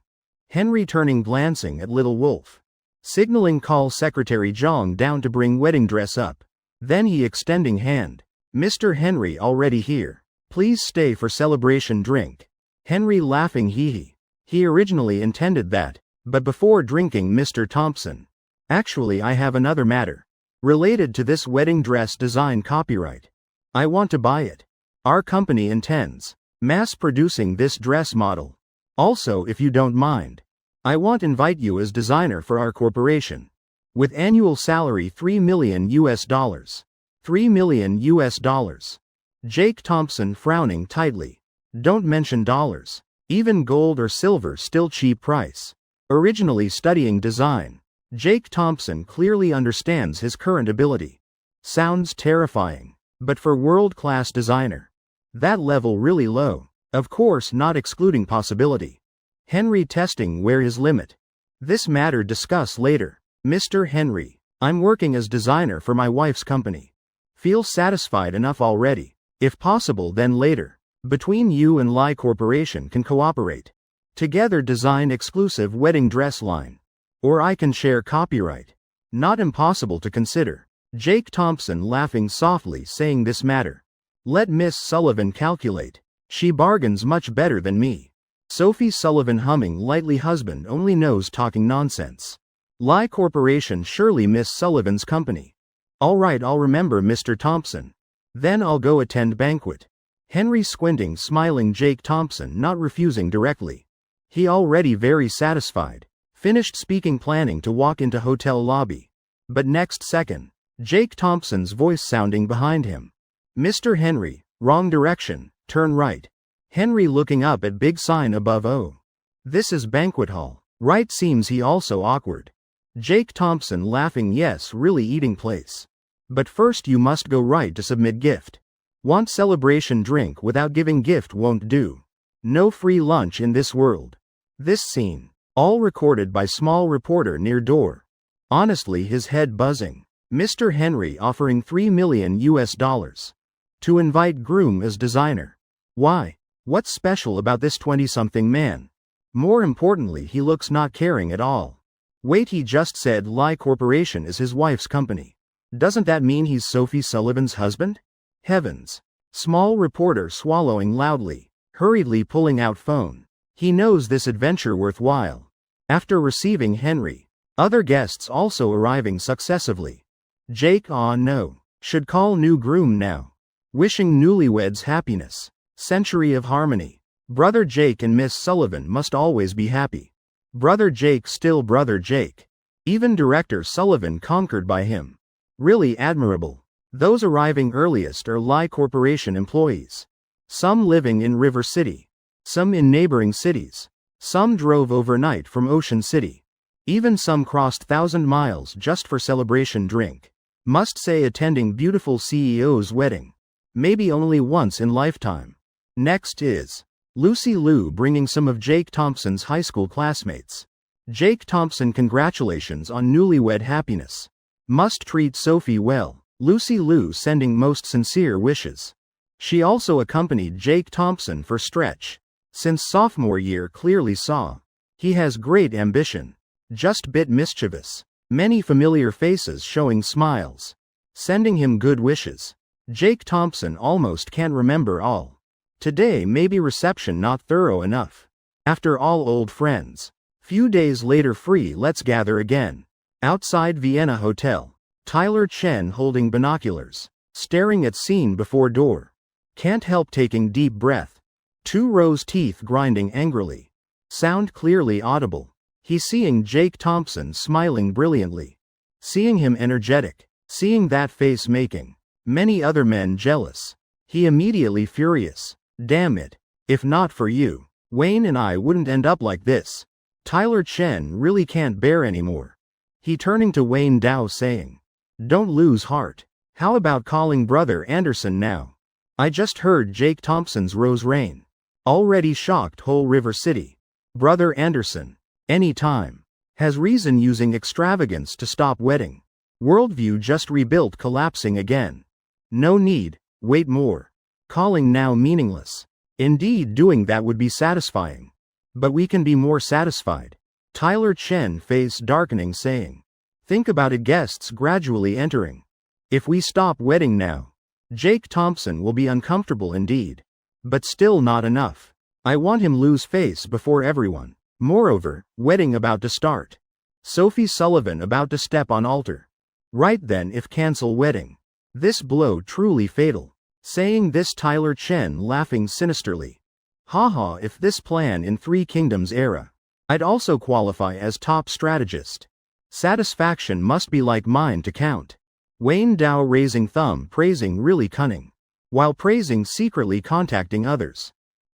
Speaker 1: Henry turning glancing at little Wolf. Signaling call secretary Zhang down to bring wedding dress up. Then he extending hand. Mr. Henry already here. Please stay for celebration drink. Henry laughing hee. He originally intended that, but before drinking Mr. Thompson. Actually I have another matter. Related to this wedding dress design copyright. I want to buy it. Our company intends mass producing this dress model. Also if you don't mind, I want invite you as designer for our corporation. With annual salary $3 million US. $3 million US. Jake Thompson frowning tightly. Don't mention dollars. Even gold or silver still cheap price. Originally studying design, Jake Thompson clearly understands his current ability. Sounds terrifying, but for world-class designer, that level really low. Of course not excluding possibility. Henry testing where his limit. This matter discuss later. Mr. Henry, I'm working as designer for my wife's company. Feel satisfied enough already. If possible then later. Between you and Lai Corporation can cooperate. Together design exclusive wedding dress line. Or I can share copyright. Not impossible to consider. Jake Thompson laughing softly saying this matter. Let Miss Sullivan calculate. She bargains much better than me. Sophie Sullivan humming lightly husband only knows talking nonsense. Lai Corporation surely Miss Sullivan's company. Alright I'll remember Mr. Thompson. Then I'll go attend banquet. Henry squinting smiling Jake Thompson not refusing directly. He already very satisfied. Finished speaking planning to walk into hotel lobby. But next second, Jake Thompson's voice sounding behind him. Mr. Henry, wrong direction, turn right. Henry looking up at big sign above oh. This is banquet hall. Right seems he also awkward. Jake Thompson laughing yes really eating place. But first you must go right to submit gift. Want celebration drink without giving gift won't do. No free lunch in this world. This scene, all recorded by small reporter near door. Honestly his head buzzing. Mr. Henry offering $3 million US. To invite groom as designer. Why? What's special about this 20-something man? More importantly he looks not caring at all. Wait he just said Lai Corporation is his wife's company. Doesn't that mean he's Sophie Sullivan's husband? Heavens. Small reporter swallowing loudly, hurriedly pulling out phone. He knows this adventure worthwhile. After receiving Henry, other guests also arriving successively. Jake no. Should call new groom now. Wishing newlyweds happiness. Century of harmony. Brother Jake and Miss Sullivan must always be happy. Brother Jake still brother Jake. Even director Sullivan conquered by him. Really admirable. Those arriving earliest are Lai Corporation employees. Some living in River City. Some in neighboring cities. Some drove overnight from Ocean City. Even some crossed 1,000 miles just for celebration drink. Must say attending beautiful CEO's wedding. Maybe only once in lifetime. Next is Lucy Liu bringing some of Jake Thompson's high school classmates. Jake Thompson congratulations on newlywed happiness. Must treat Sophie well. Lucy Liu sending most sincere wishes. She also accompanied Jake Thompson for stretch. Since sophomore year clearly saw. He has great ambition. Just bit mischievous. Many familiar faces showing smiles. Sending him good wishes. Jake Thompson almost can't remember all. Today maybe reception not thorough enough. After all old friends. Few days later free let's gather again. Outside Vienna hotel. Tyler Chen holding binoculars. staring at scene before door. Can't help taking deep breath. Two rows teeth grinding angrily. Sound clearly audible. He's seeing Jake Thompson smiling brilliantly. Seeing him energetic. Seeing that face making many other men jealous. He immediately furious. Damn it. If not for you, Wayne and I wouldn't end up like this. Tyler Chen really can't bear anymore. He turning to Wayne Dao saying, don't lose heart. How about calling Brother Anderson now? I just heard Jake Thompson's Rose Rain. Already shocked whole River City. Brother Anderson. Any time. Has reason using extravagance to stop wedding. Worldview just rebuilt collapsing again. No need, wait more. Calling now meaningless. Indeed doing that would be satisfying. But we can be more satisfied. Tyler Chen face darkening saying. Think about it, guests gradually entering. If we stop wedding now, Jake Thompson will be uncomfortable indeed. But still not enough. I want him lose face before everyone. Moreover, wedding about to start. Sophie Sullivan about to step on altar. Right then if cancel wedding. This blow truly fatal. Saying this Tyler Chen laughing sinisterly. Haha, if this plan in Three Kingdoms era. I'd also qualify as top strategist. Satisfaction must be like mine to count. Wayne Dao raising thumb praising really cunning. While praising secretly contacting others.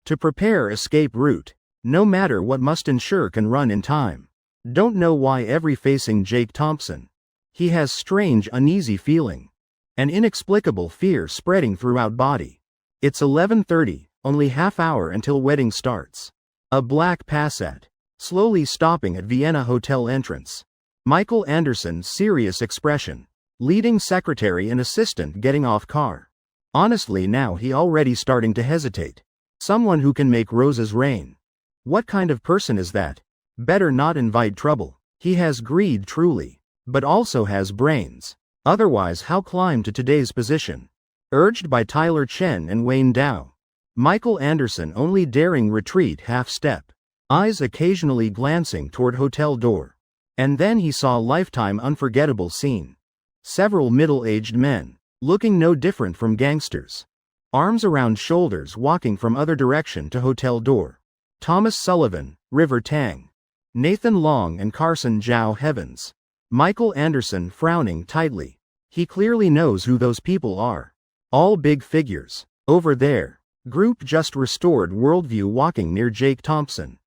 Speaker 1: To prepare escape route. No matter what must ensure can run in time. Don't know why every facing Jake Thompson. He has strange uneasy feeling. An inexplicable fear spreading throughout body. It's 11:30, only half hour until wedding starts. A black Passat. Slowly stopping at Vienna hotel entrance. Michael Anderson's serious expression. Leading secretary and assistant getting off car. Honestly now he already starting to hesitate. Someone who can make roses rain. What kind of person is that? Better not invite trouble. He has greed truly. But also has brains. Otherwise how climb to today's position? Urged by Tyler Chen and Wayne Dao. Michael Anderson only daring retreat half step. Eyes occasionally glancing toward hotel door. And then he saw lifetime unforgettable scene. Several middle-aged men. Looking no different from gangsters. Arms around shoulders walking from other direction to hotel door. Thomas Sullivan, River Tang. Nathan Long and Carson Zhao heavens. Michael Anderson frowning tightly. He clearly knows who those people are. All big figures. Over there. Group just restored worldview walking near Jake Thompson.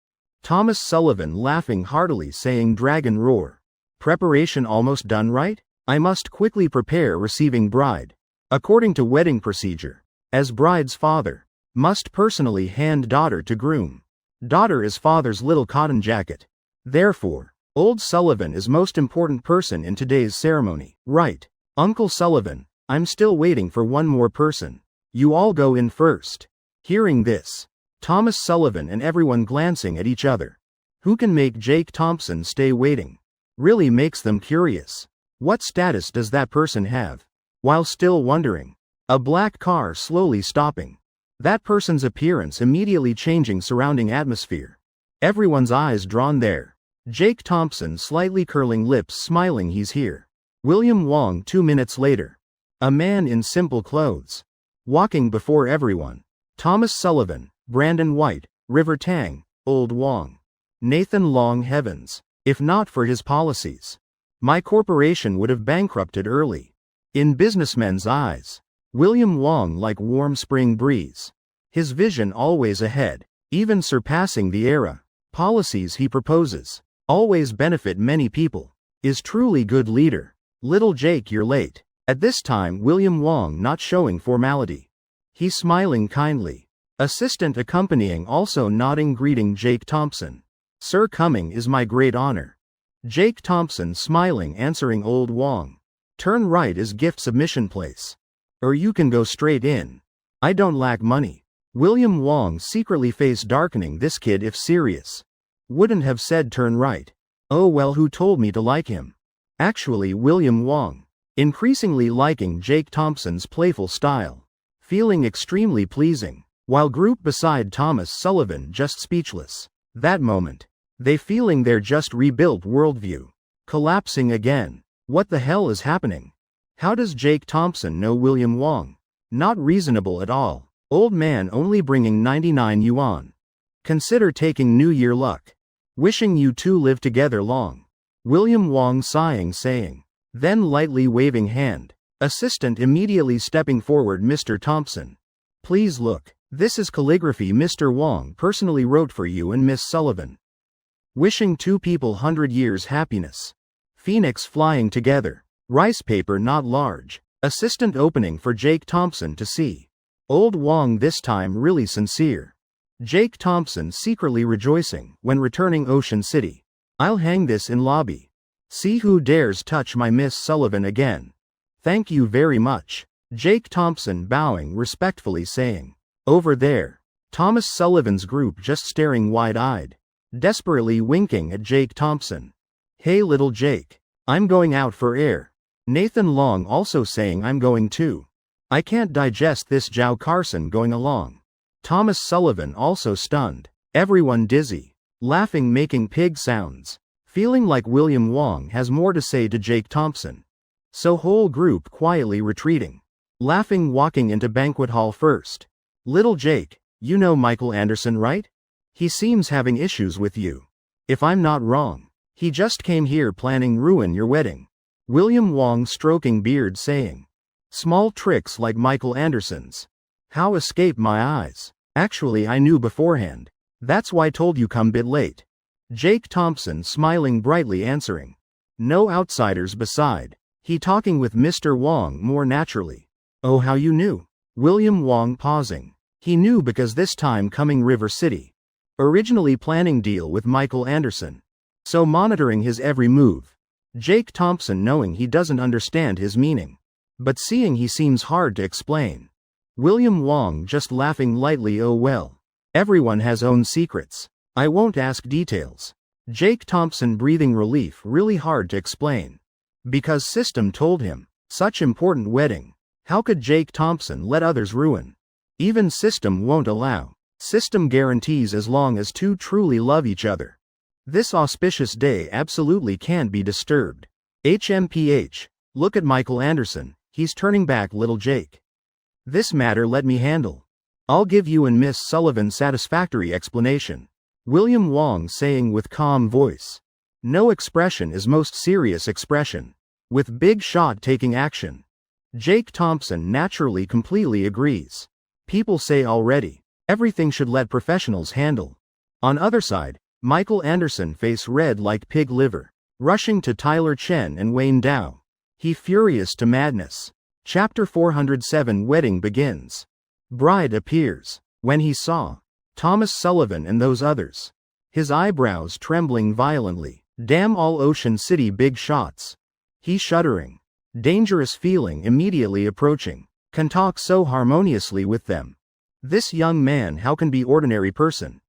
Speaker 1: Thomas Sullivan laughing heartily saying dragon roar. Preparation almost done right? I must quickly prepare receiving bride. According to wedding procedure. As bride's father. Must personally hand daughter to groom. Daughter is father's little cotton jacket. Therefore, Old Sullivan is most important person in today's ceremony. Right. Uncle Sullivan, I'm still waiting for one more person. You all go in first. Hearing this, Thomas Sullivan and everyone glancing at each other. Who can make Jake Thompson stay waiting? Really makes them curious. What status does that person have? While still wondering, a black car slowly stopping. That person's appearance immediately changing surrounding atmosphere. Everyone's eyes drawn there. Jake Thompson slightly curling lips smiling he's here. William Wong 2 minutes later. A man in simple clothes. Walking before everyone. Thomas Sullivan, Brandon White, River Tang, Old Wong. Nathan Long heavens. If not for his policies. My corporation would have bankrupted early. In businessmen's eyes. William Wong like warm spring breeze. His vision always ahead. Even surpassing the era. Policies he proposes. Always benefit many people. Is truly good leader. Little Jake you're late. At this time William Wong not showing formality. He smiling kindly. Assistant accompanying also nodding greeting Jake Thompson. Sir coming is my great honor. Jake Thompson smiling answering Old Wong. Turn right is gift submission place. Or you can go straight in. I don't lack money. William Wong secretly face darkening this kid if serious. Wouldn't have said turn right. Oh well who told me to like him? Actually William Wong. Increasingly liking Jake Thompson's playful style. Feeling extremely pleasing. While group beside Thomas Sullivan just speechless. That moment. They feeling their just rebuilt worldview. Collapsing again. What the hell is happening? How does Jake Thompson know William Wong? Not reasonable at all. Old man only bringing 99 yuan. Consider taking New Year luck. Wishing you two live together long. William Wong sighing saying. Then lightly waving hand. Assistant immediately stepping forward. Mr. Thompson. Please look. This is calligraphy Mr. Wong personally wrote for you and Miss Sullivan. Wishing two people 100 years happiness. Phoenix flying together. Rice paper not large. Assistant opening for Jake Thompson to see. Old Wong this time really sincere. Jake Thompson secretly rejoicing when returning Ocean City. I'll hang this in lobby. See who dares touch my Miss Sullivan again. Thank you very much. Jake Thompson bowing respectfully saying. Over there. Thomas Sullivan's group just staring wide-eyed. Desperately winking at Jake Thompson. Hey little Jake. I'm going out for air. Nathan Long also saying I'm going too. I can't digest this Joe Carson going along. Thomas Sullivan also stunned. Everyone dizzy. Laughing making pig sounds. Feeling like William Wong has more to say to Jake Thompson. So whole group quietly retreating. Laughing walking into banquet hall first. Little Jake, you know Michael Anderson right? He seems having issues with you. If I'm not wrong. He just came here planning ruin your wedding. William Wong stroking beard saying. Small tricks like Michael Anderson's. How escape my eyes. Actually I knew beforehand. That's why told you come bit late. Jake Thompson smiling brightly answering. No outsiders beside. He talking with Mr. Wong more naturally. Oh how you knew. William Wong pausing. He knew because this time coming River City. Originally planning deal with Michael Anderson. So monitoring his every move. Jake Thompson knowing he doesn't understand his meaning. But seeing he seems hard to explain. William Wong just laughing lightly oh well. Everyone has own secrets. I won't ask details. Jake Thompson breathing relief really hard to explain. Because system told him. Such important wedding. How could Jake Thompson let others ruin? Even system won't allow. System guarantees as long as two truly love each other. This auspicious day absolutely can't be disturbed. HMPH. Look at Michael Anderson, he's turning back little Jake. This matter let me handle. I'll give you and Miss Sullivan satisfactory explanation. William Wong saying with calm voice. No expression is most serious expression. With big shot taking action. Jake Thompson naturally completely agrees. People say already. Everything should let professionals handle. On other side, Michael Anderson face red like pig liver. Rushing to Tyler Chen and Wayne Dow. He furious to madness. Chapter 407 Wedding begins. Bride appears. When he saw Thomas Sullivan and those others. His eyebrows trembling violently. Damn all Ocean City big shots. He shuddering. Dangerous feeling immediately approaching. Can talk so harmoniously with them. This young man how can be ordinary person?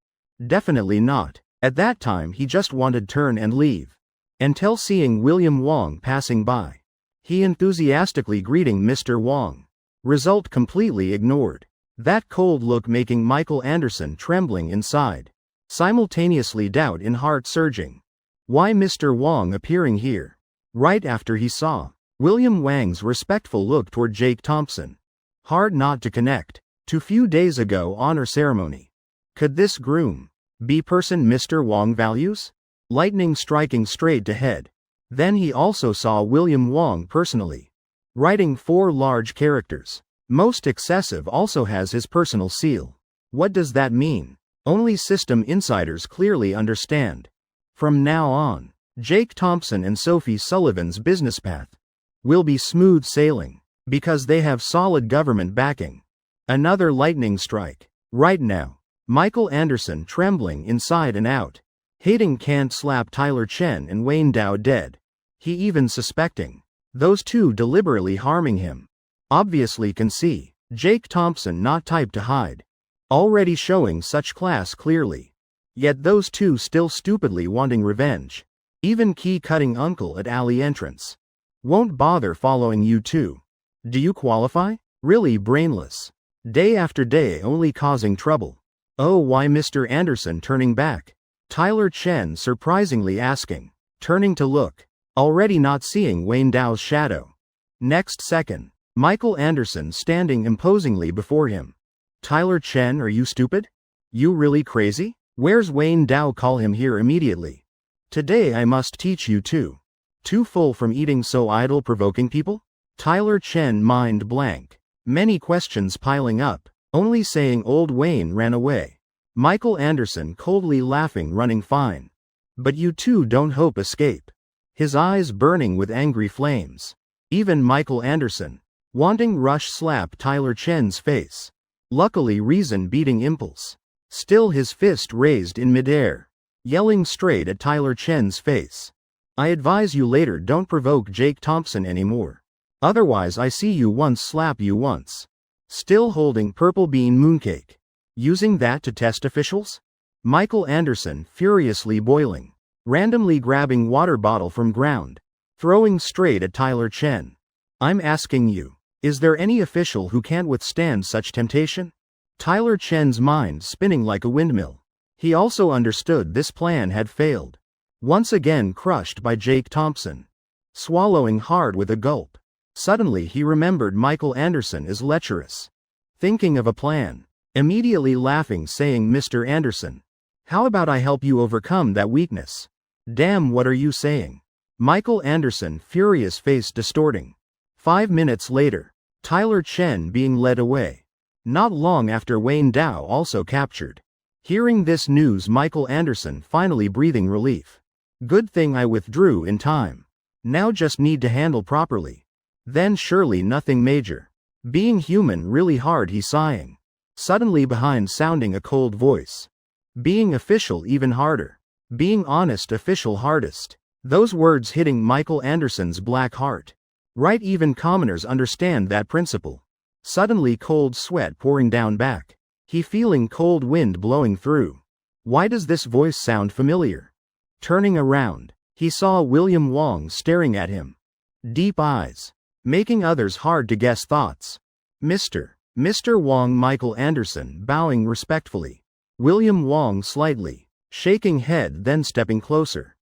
Speaker 1: Definitely not. At that time he just wanted turn and leave. Until seeing William Wong passing by. He enthusiastically greeting Mr. Wong. Result completely ignored. That cold look making Michael Anderson trembling inside. Simultaneously doubt in heart surging. Why Mr. Wong appearing here? Right after he saw William Wang's respectful look toward Jake Thompson. Hard not to connect. To few days ago honor ceremony. Could this groom be person Mr. Wong values? Lightning striking straight to head. Then he also saw William Wong personally. Writing 4 large characters. Most excessive also has his personal seal. What does that mean? Only system insiders clearly understand. From now on, Jake Thompson and Sophie Sullivan's business path will be smooth sailing. Because they have solid government backing. Another lightning strike. Right now. Michael Anderson trembling inside and out. Hating can't slap Tyler Chen and Wayne Dow dead. He even suspecting. Those two deliberately harming him. Obviously can see. Jake Thompson not type to hide. Already showing such class clearly. Yet those two still stupidly wanting revenge. Even key cutting uncle at alley entrance. Won't bother following you two. Do you qualify? Really brainless. Day after day only causing trouble. Oh why Mr. Anderson turning back? Tyler Chen surprisingly asking. Turning to look. Already not seeing Wayne Dow's shadow. Next second, Michael Anderson standing imposingly before him. Tyler Chen, are you stupid? You really crazy? Where's Wayne Dow? Call him here immediately. Today I must teach you too. Too full from eating so idle provoking people? Tyler Chen mind blank. Many questions piling up, only saying old Wayne ran away. Michael Anderson coldly laughing running fine. But you two don't hope escape. His eyes burning with angry flames. Even Michael Anderson, wanting rush slap Tyler Chen's face. Luckily reason beating impulse. Still his fist raised in midair. Yelling straight at Tyler Chen's face. I advise you later don't provoke Jake Thompson anymore. Otherwise I see you once slap you once. Still holding purple bean mooncake. Using that to test officials? Michael Anderson furiously boiling. Randomly grabbing water bottle from ground. Throwing straight at Tyler Chen. I'm asking you, is there any official who can't withstand such temptation? Tyler Chen's mind spinning like a windmill. He also understood this plan had failed. Once again crushed by Jake Thompson. Swallowing hard with a gulp. Suddenly he remembered Michael Anderson is lecherous. Thinking of a plan. Immediately laughing saying, Mr. Anderson, how about I help you overcome that weakness? Damn, what are you saying? Michael Anderson furious face distorting. 5 minutes later. Tyler Chen being led away. Not long after Wayne Dow also captured. Hearing this news Michael Anderson finally breathing relief. Good thing I withdrew in time. Now just need to handle properly. Then surely nothing major. Being human really hard he sighing. Suddenly behind sounding a cold voice. Being official even harder. Being honest official hardest. Those words hitting Michael Anderson's black heart. Right, even commoners understand that principle. Suddenly cold sweat pouring down back. He feeling cold wind blowing through. Why does this voice sound familiar? Turning around, he saw William Wong staring at him. Deep eyes. Making others hard to guess thoughts. Mr. Wong. Michael Anderson bowing respectfully. William Wong slightly. Shaking head then stepping closer.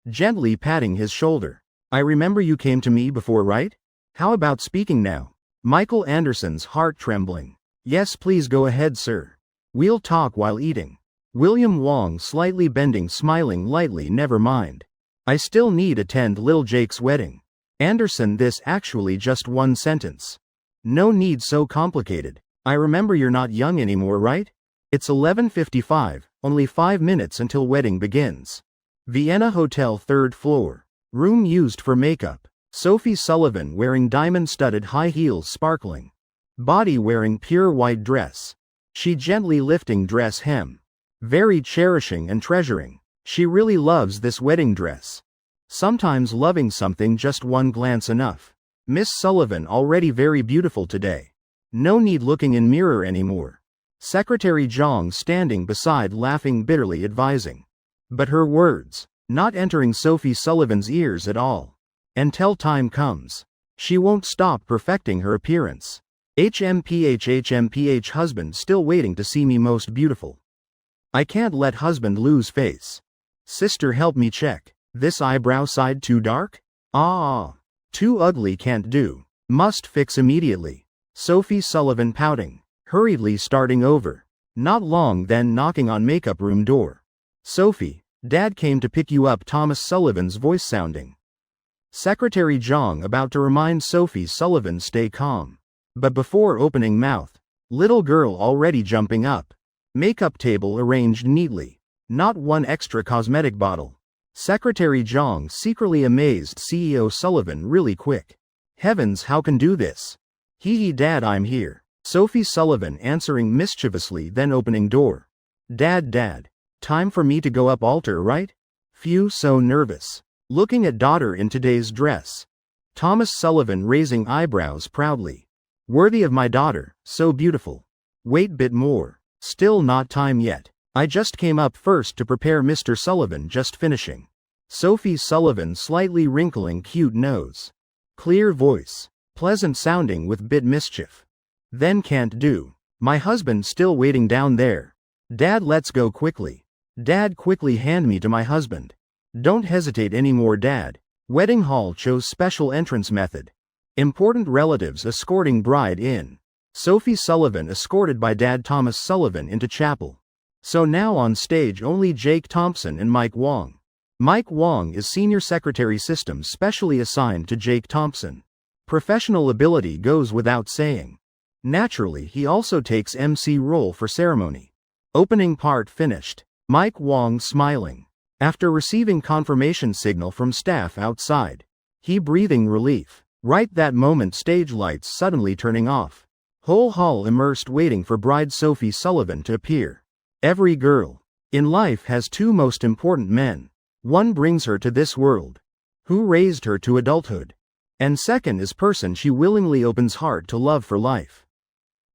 Speaker 1: Gently patting his shoulder. I remember you came to me before, right? How about speaking now? Michael Anderson's heart trembling. Yes, please go ahead, sir. We'll talk while eating. William Wong slightly bending smiling lightly. Never mind. I still need attend Lil Jake's wedding. Anderson, this actually just one sentence. No need so complicated. I remember you're not young anymore, right? It's 11:55, only 5 minutes until wedding begins. Vienna Hotel 3rd floor. Room used for makeup. Sophie Sullivan wearing diamond-studded high heels sparkling. Body wearing pure white dress. She gently lifting dress hem. Very cherishing and treasuring. She really loves this wedding dress. Sometimes loving something just one glance enough. Miss Sullivan already very beautiful today. No need looking in mirror anymore. Secretary Zhang standing beside laughing bitterly advising. But her words, not entering Sophie Sullivan's ears at all. Until time comes. She won't stop perfecting her appearance. HMPH husband still waiting to see me most beautiful. I can't let husband lose face. Sister help me check. This eyebrow side too dark? Too ugly, can't do. Must fix immediately. Sophie Sullivan pouting. Hurriedly starting over. Not long then knocking on makeup room door. Sophie, Dad came to pick you up. Thomas Sullivan's voice sounding. Secretary Zhang about to remind Sophie Sullivan stay calm. But before opening mouth, little girl already jumping up. Makeup table arranged neatly. Not one extra cosmetic bottle. Secretary Zhang secretly amazed CEO Sullivan really quick. Heavens, how can do this? Hee Dad, I'm here. Sophie Sullivan answering mischievously then opening door. Dad. Time for me to go up altar, right? Phew, so nervous. Looking at daughter in today's dress. Thomas Sullivan raising eyebrows proudly. Worthy of my daughter, so beautiful. Wait bit more. Still not time yet. I just came up first to prepare. Mr. Sullivan just finishing. Sophie Sullivan slightly wrinkling cute nose. Clear voice. Pleasant sounding with bit mischief. Then can't do. My husband still waiting down there. Dad, let's go quickly. Dad, quickly hand me to my husband. Don't hesitate anymore, Dad. Wedding hall chose special entrance method. Important relatives escorting bride in. Sophie Sullivan escorted by Dad Thomas Sullivan into chapel. So now on stage only Jake Thompson and Mike Wong. Mike Wong is Senior Secretary Systems specially assigned to Jake Thompson. Professional ability goes without saying. Naturally, he also takes MC role for ceremony. Opening part finished. Mike Wong smiling. After receiving confirmation signal from staff outside. He breathing relief. Right that moment stage lights suddenly turning off. Whole hall immersed waiting for bride Sophie Sullivan to appear. Every girl in life has two most important men. One brings her to this world. Who raised her to adulthood. And second is person she willingly opens heart to love for life.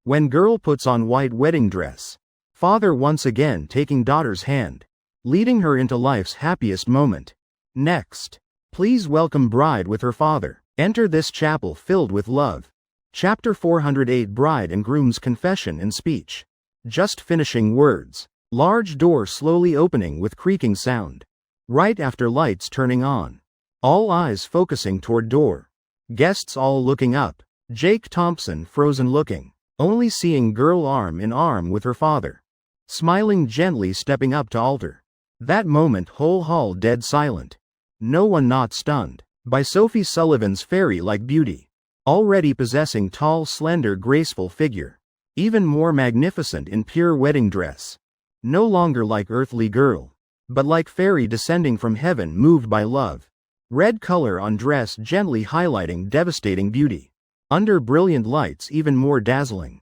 Speaker 1: When girl puts on white wedding dress. Father once again taking daughter's hand. Leading her into life's happiest moment. Next. Please welcome bride with her father. Enter this chapel filled with love. Chapter 408 Bride and Groom's Confession and Speech. Just finishing words. Large door slowly opening with creaking sound. Right after lights turning on. All eyes focusing toward door. Guests all looking up. Jake Thompson frozen looking. Only seeing girl arm in arm with her father. Smiling gently stepping up to altar. That moment whole hall dead silent. No one not stunned. By Sophie Sullivan's fairy-like beauty. Already possessing tall slender graceful figure. Even more magnificent in pure wedding dress. No longer like earthly girl. But like fairy descending from heaven moved by love. Red color on dress gently highlighting devastating beauty. Under brilliant lights even more dazzling.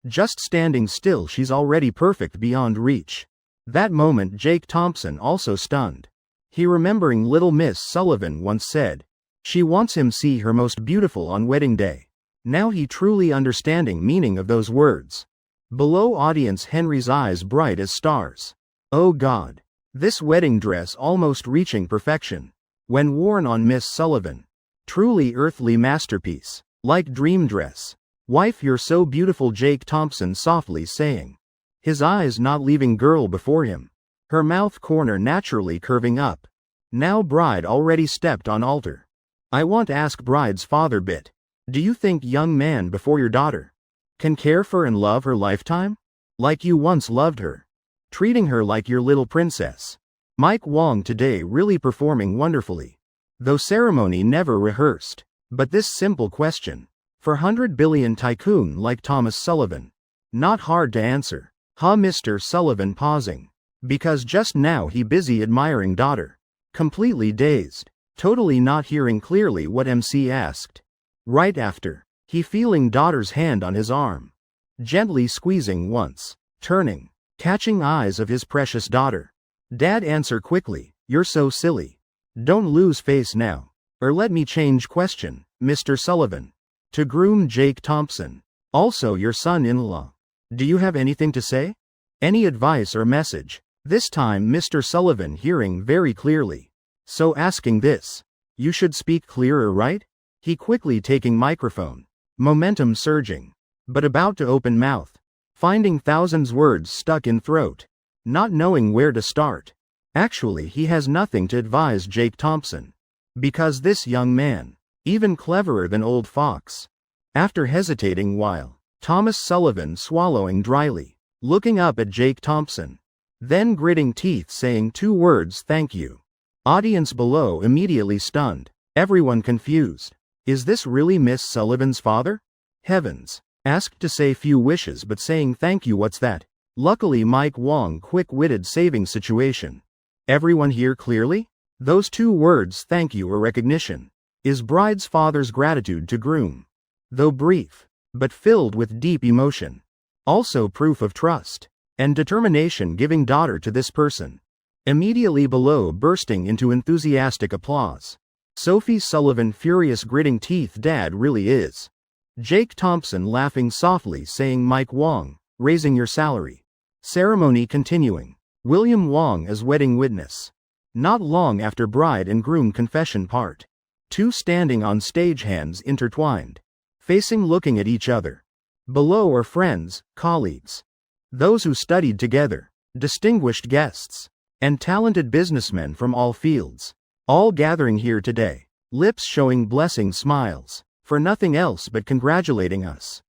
Speaker 1: Just standing still she's already perfect beyond reach. That moment Jake Thompson also stunned. He remembering little Miss Sullivan once said. She wants him see her most beautiful on wedding day. Now he truly understanding meaning of those words. Below audience Henry's eyes bright as stars. Oh God. This wedding dress almost reaching perfection. When worn on Miss Sullivan. Truly earthly masterpiece. Like dream dress. Wife you're so beautiful Jake Thompson softly saying. His eyes not leaving girl before him. Her mouth corner naturally curving up. Now bride already stepped on altar. I want ask bride's father bit. Do you think young man before your daughter can care for and love her lifetime? Like you once loved her. Treating her like your little princess. Mike Wong today really performing wonderfully. Though ceremony never rehearsed. But this simple question. For 100 billion tycoon like Thomas Sullivan. Not hard to answer. Huh Mr. Sullivan pausing. Because just now he busy admiring daughter. Completely dazed. Totally not hearing clearly what MC asked. Right after. He feeling daughter's hand on his arm. Gently squeezing once. Turning. Catching eyes of his precious daughter. Dad answer quickly, you're so silly. Don't lose face now. Or let me change question, Mr. Sullivan. To groom Jake Thompson. Also your son-in-law. Do you have anything to say? Any advice or message? This time Mr. Sullivan hearing very clearly. So asking this. You should speak clearer, right? He quickly taking microphone. Momentum surging. But about to open mouth. Finding thousands words stuck in throat. Not knowing where to start. Actually he has nothing to advise Jake Thompson. Because this young man. Even cleverer than old fox. After hesitating while. Thomas Sullivan swallowing dryly. Looking up at Jake Thompson. Then gritting teeth saying 2 words thank you. Audience below immediately stunned. Everyone confused. Is this really Miss Sullivan's father? Heavens. Asked to say few wishes but saying thank you what's that? Luckily Mike Wong quick-witted saving situation. Everyone hear clearly? Those 2 words thank you or recognition. Is bride's father's gratitude to groom. Though brief. But filled with deep emotion. Also proof of trust. And determination giving daughter to this person. Immediately below bursting into enthusiastic applause. Sophie Sullivan furious gritting teeth dad really is. Jake Thompson laughing softly saying Mike Wong, raising your salary. Ceremony continuing. William Wong as wedding witness. Not long after bride and groom confession part. 2 standing on stage hands intertwined. Facing looking at each other. Below are friends, colleagues. Those who studied together. Distinguished guests. And talented businessmen from all fields. All gathering here today. Lips showing blessing smiles. For nothing else but congratulating us.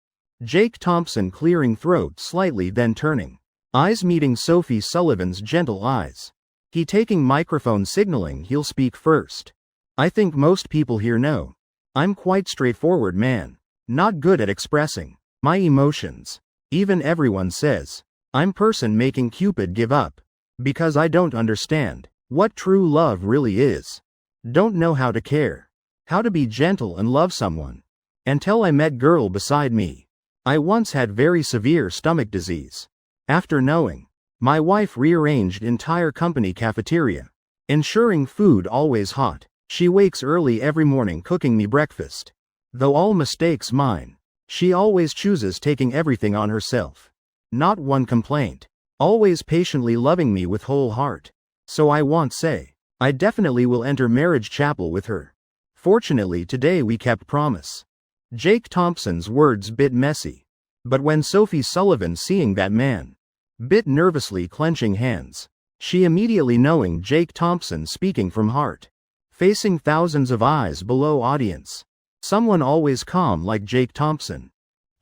Speaker 1: Jake Thompson clearing throat slightly, then turning. Eyes meeting Sophie Sullivan's gentle eyes. He taking microphone, signaling he'll speak first. I think most people here know. I'm quite straightforward man. Not good at expressing my emotions. Even everyone says I'm person making Cupid give up. Because I don't understand what true love really is. Don't know how to care. How to be gentle and love someone. Until I met girl beside me. I once had very severe stomach disease. After knowing, my wife rearranged entire company cafeteria, ensuring food always hot. She wakes early every morning cooking me breakfast. Though all mistakes mine, she always chooses taking everything on herself. Not one complaint. Always patiently loving me with whole heart. So I won't say, I definitely will enter marriage chapel with her. Fortunately today we kept promise. Jake Thompson's words bit messy. But when Sophie Sullivan seeing that man, bit nervously clenching hands, she immediately knowing Jake Thompson speaking from heart. Facing thousands of eyes below audience. Someone always calm like Jake Thompson.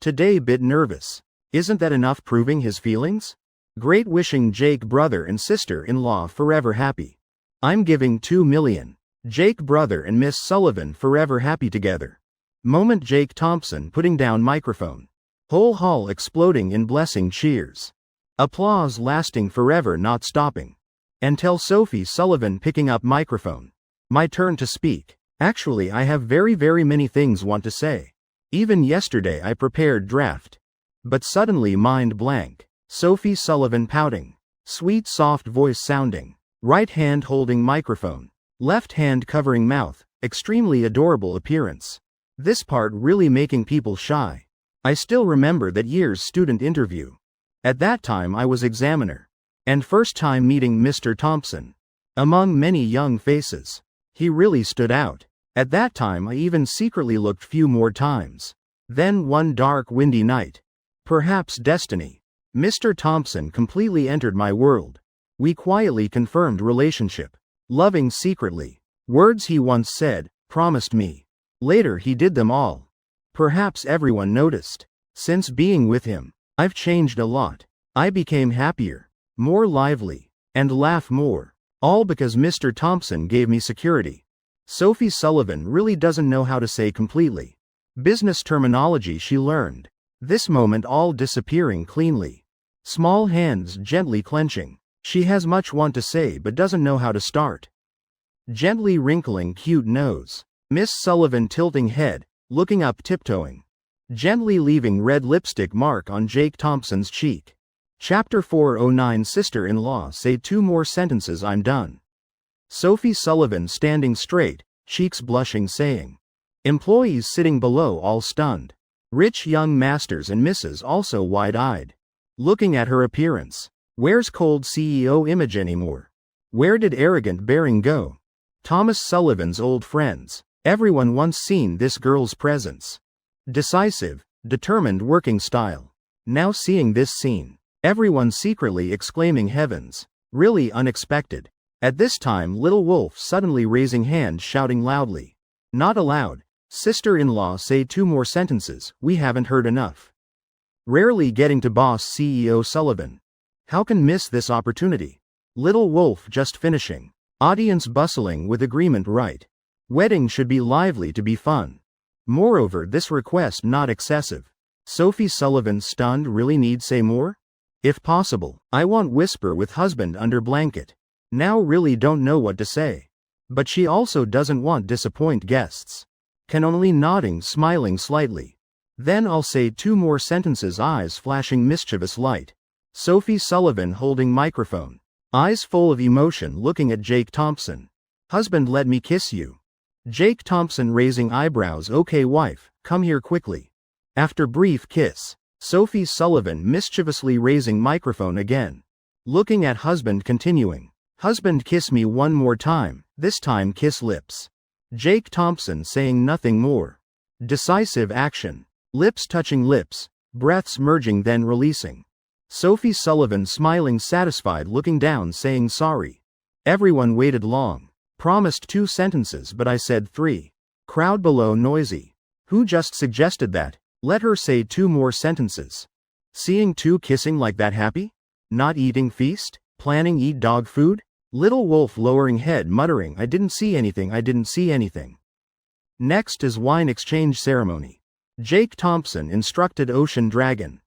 Speaker 1: Today bit nervous. Isn't that enough proving his feelings? Great wishing Jake brother and sister-in-law forever happy. I'm giving 2 million. Jake brother and Miss Sullivan forever happy together. Moment Jake Thompson putting down microphone. Whole hall exploding in blessing cheers. Applause lasting forever not stopping. Until Sophie Sullivan picking up microphone. My turn to speak. Actually I have very many things want to say. Even yesterday I prepared draft. But suddenly mind blank. Sophie Sullivan pouting. Sweet soft voice sounding. Right hand holding microphone. Left hand covering mouth. Extremely adorable appearance. This part really making people shy. I still remember that year's student interview. At that time I was examiner. And first time meeting Mr. Thompson. Among many young faces. He really stood out. At that time I even secretly looked few more times. Then one dark windy night. Perhaps destiny. Mr. Thompson completely entered my world. We quietly confirmed relationship. Loving secretly. Words he once said, promised me. Later he did them all. Perhaps everyone noticed. Since being with him, I've changed a lot. I became happier, more lively, and laugh more. All because Mr. Thompson gave me security. Sophie Sullivan really doesn't know how to say completely. Business terminology she learned. This moment all disappearing cleanly. Small hands gently clenching. She has much want to say but doesn't know how to start. Gently wrinkling cute nose. Miss Sullivan tilting head, looking up tiptoeing. Gently leaving red lipstick mark on Jake Thompson's cheek. Chapter 409 Sister-in-law say 2 more sentences I'm done. Sophie Sullivan standing straight, cheeks blushing saying. Employees sitting below all stunned. Rich young masters and misses also wide-eyed. Looking at her appearance. Where's cold CEO image anymore? Where did arrogant bearing go? Thomas Sullivan's old friends. Everyone once seen this girl's presence. Decisive, determined working style. Now seeing this scene. Everyone secretly exclaiming heavens. Really unexpected. At this time little wolf suddenly raising hand shouting loudly. Not allowed. Sister-in-law say 2 more sentences, we haven't heard enough. Rarely getting to boss CEO Sullivan. How can miss this opportunity? Little wolf just finishing. Audience bustling with agreement right. Wedding should be lively to be fun. Moreover this request not excessive. Sophie Sullivan stunned really need say more? If possible, I want whisper with husband under blanket. Now really don't know what to say. But she also doesn't want disappoint guests. Can only nodding smiling slightly. Then I'll say 2 more sentences eyes flashing mischievous light. Sophie Sullivan holding microphone. Eyes full of emotion looking at Jake Thompson. Husband let me kiss you. Jake Thompson raising eyebrows okay wife, come here quickly. After brief kiss. Sophie Sullivan mischievously raising microphone again. Looking at husband continuing. Husband kiss me 1 more time, this time kiss lips. Jake Thompson saying nothing more. Decisive action. Lips touching lips, breaths merging then releasing. Sophie Sullivan smiling satisfied looking down saying sorry. Everyone waited long. Promised 2 sentences but I said 3. Crowd below noisy. Who just suggested that? Let her say 2 more sentences. Seeing 2 kissing like that happy? Not eating feast? Planning eat dog food? Little wolf lowering head muttering I didn't see anything, I didn't see anything. Next is wine exchange ceremony. Jake Thompson instructed Ocean Dragon.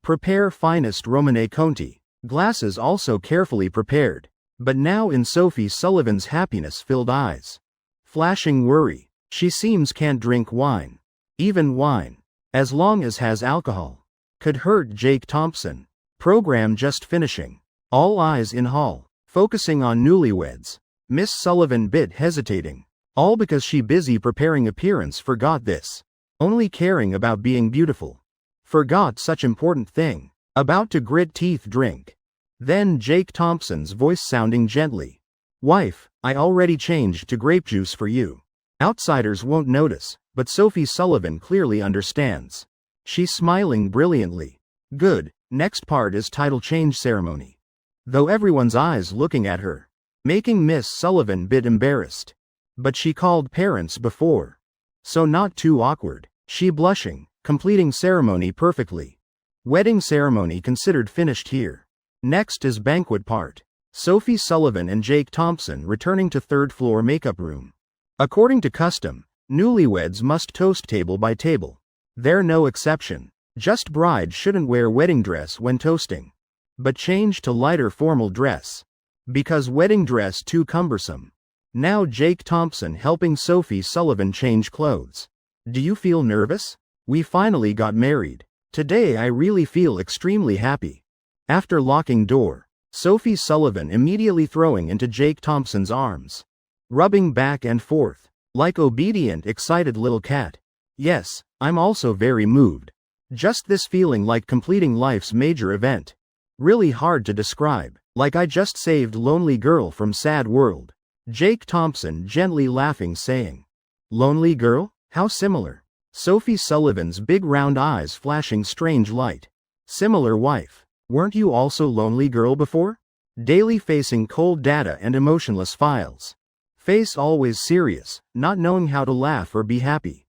Speaker 1: Prepare finest Romane Conti. Glasses also carefully prepared. But now in Sophie Sullivan's happiness-filled eyes. Flashing worry. She seems can't drink wine. Even wine. As long as has alcohol. Could hurt Jake Thompson. Program just finishing. All eyes in hall. Focusing on newlyweds. Miss Sullivan bit hesitating. All because she busy preparing appearance forgot this. Only caring about being beautiful. Forgot such important thing. About to grit teeth drink. Then Jake Thompson's voice sounding gently. Wife, I already changed to grape juice for you. Outsiders won't notice, but Sophie Sullivan clearly understands. She's smiling brilliantly. Good, next part is title change ceremony. Though everyone's eyes looking at her. Making Miss Sullivan bit embarrassed. But she called parents before. So not too awkward. She blushing, completing ceremony perfectly. Wedding ceremony considered finished here. Next is banquet part. Sophie Sullivan and Jake Thompson returning to 3rd floor makeup room. According to custom, newlyweds must toast table by table. They're no exception. Just bride shouldn't wear wedding dress when toasting. But change to lighter formal dress. Because wedding dress too cumbersome. Now Jake Thompson helping Sophie Sullivan change clothes. Do you feel nervous? We finally got married. Today I really feel extremely happy. After locking door, Sophie Sullivan immediately throwing into Jake Thompson's arms. Rubbing back and forth, like obedient excited little cat. Yes, I'm also very moved. Just this feeling like completing life's major event. Really hard to describe, like I just saved lonely girl from sad world. Jake Thompson gently laughing saying. Lonely girl? How similar. Sophie Sullivan's big round eyes flashing strange light. Similar wife. Weren't you also lonely girl before? Daily facing cold data and emotionless files. Face always serious, not knowing how to laugh or be happy.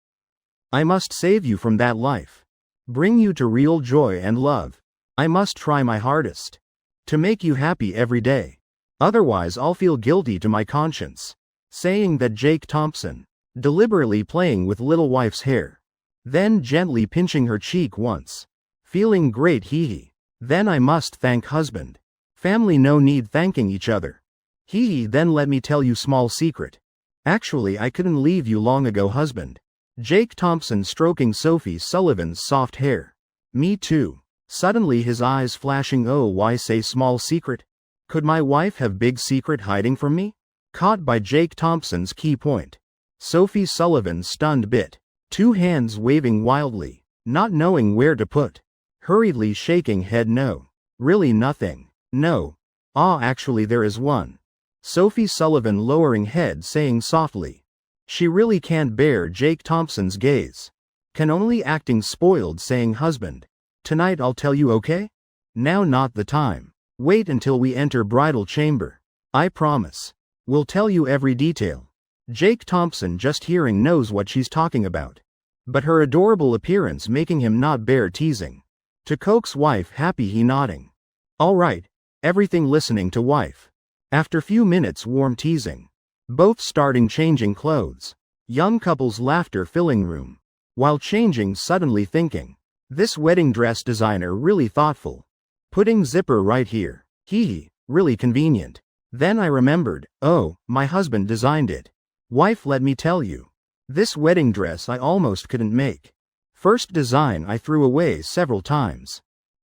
Speaker 1: I must save you from that life. Bring you to real joy and love. I must try my hardest. To make you happy every day. Otherwise I'll feel guilty to my conscience. Saying that Jake Thompson. Deliberately playing with little wife's hair. Then gently pinching her cheek once. Feeling great hee hee. Then I must thank husband. Family no need thanking each other. Hee hee then let me tell you small secret. Actually I couldn't leave you long ago husband. Jake Thompson stroking Sophie Sullivan's soft hair. Me too. Suddenly his eyes flashing oh why say small secret? Could my wife have big secret hiding from me? Caught by Jake Thompson's key point. Sophie Sullivan stunned bit. 2 hands waving wildly. Not knowing where to put. Hurriedly shaking head no. Really nothing. No. Ah actually there is one. Sophie Sullivan lowering head saying softly. She really can't bear Jake Thompson's gaze. Can only acting spoiled saying husband. Tonight I'll tell you okay? Now not the time. Wait until we enter bridal chamber. I promise. We'll tell you every detail. Jake Thompson just hearing knows what she's talking about. But her adorable appearance making him not bear teasing. To coax wife happy he nodding. All right, everything listening to wife. After few minutes warm teasing. Both starting changing clothes. Young couple's laughter filling room. While changing suddenly thinking. This wedding dress designer really thoughtful. Putting zipper right here. Hee hee, really convenient. Then I remembered, oh, my husband designed it. Wife let me tell you. This wedding dress I almost couldn't make. First design I threw away several times.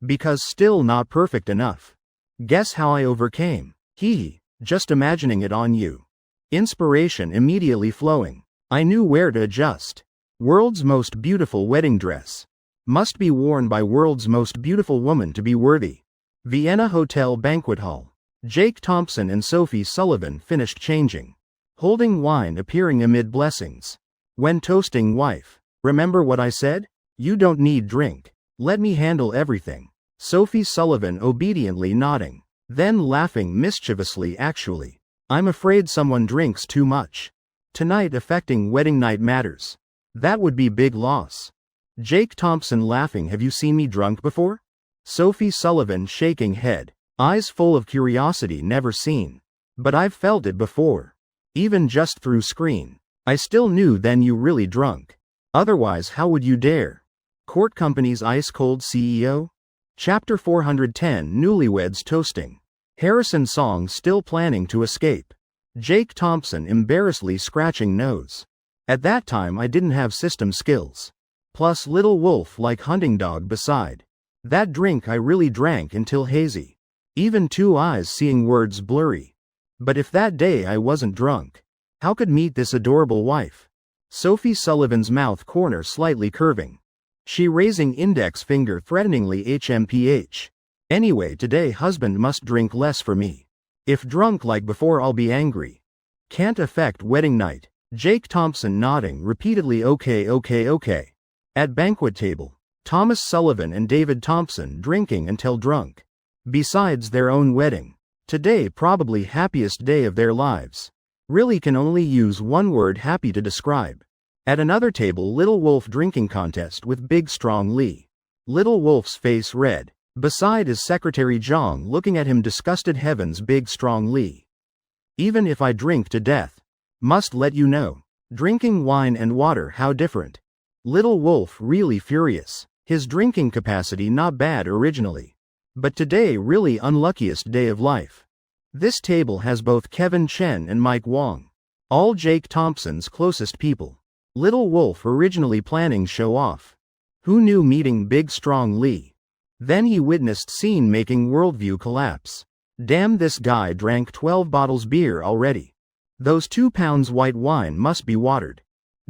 Speaker 1: Because still not perfect enough. Guess how I overcame? Hee hee, just imagining it on you. Inspiration immediately flowing. I knew where to adjust. World's most beautiful wedding dress. Must be worn by world's most beautiful woman to be worthy. Vienna Hotel Banquet Hall. Jake Thompson and Sophie Sullivan finished changing. Holding wine appearing amid blessings. When toasting wife. Remember what I said? You don't need drink. Let me handle everything. Sophie Sullivan obediently nodding. Then laughing mischievously actually. I'm afraid someone drinks too much. Tonight affecting wedding night matters. That would be big loss. Jake Thompson laughing. Have you seen me drunk before? Sophie Sullivan shaking head, eyes full of curiosity. Never seen. But I've felt it before. Even just through screen. I still knew then you really drunk. Otherwise how would you dare? Court Company's Ice Cold CEO? Chapter 410 Newlyweds Toasting. Harrison Song still planning to escape. Jake Thompson embarrassedly scratching nose. At that time I didn't have system skills. Plus little wolf like hunting dog beside. That drink I really drank until hazy. Even two eyes seeing words blurry. But if that day I wasn't drunk, how could meet this adorable wife? Sophie Sullivan's mouth corner slightly curving. She raising index finger threateningly. HMPH. Anyway, today husband must drink less for me. If drunk like before I'll be angry. Can't affect wedding night. Jake Thompson nodding repeatedly. Okay. At banquet table, Thomas Sullivan and David Thompson drinking until drunk. Besides their own wedding. Today probably happiest day of their lives. Really can only use one word, happy, to describe. At another table, Little Wolf drinking contest with Big Strong Lee. Little Wolf's face red. Beside is Secretary Zhang looking at him disgusted. Heavens, Big Strong Lee. Even if I drink to death. Must let you know. Drinking wine and water, how different. Little Wolf really furious. His drinking capacity not bad originally. But today really unluckiest day of life. This table has both Kevin Chen and Mike Wong. All Jake Thompson's closest people. Little Wolf originally planning show off. Who knew meeting Big Strong Lee? Then he witnessed scene making worldview collapse. Damn, this guy drank 12 bottles beer already. Those 2 pounds white wine must be watered.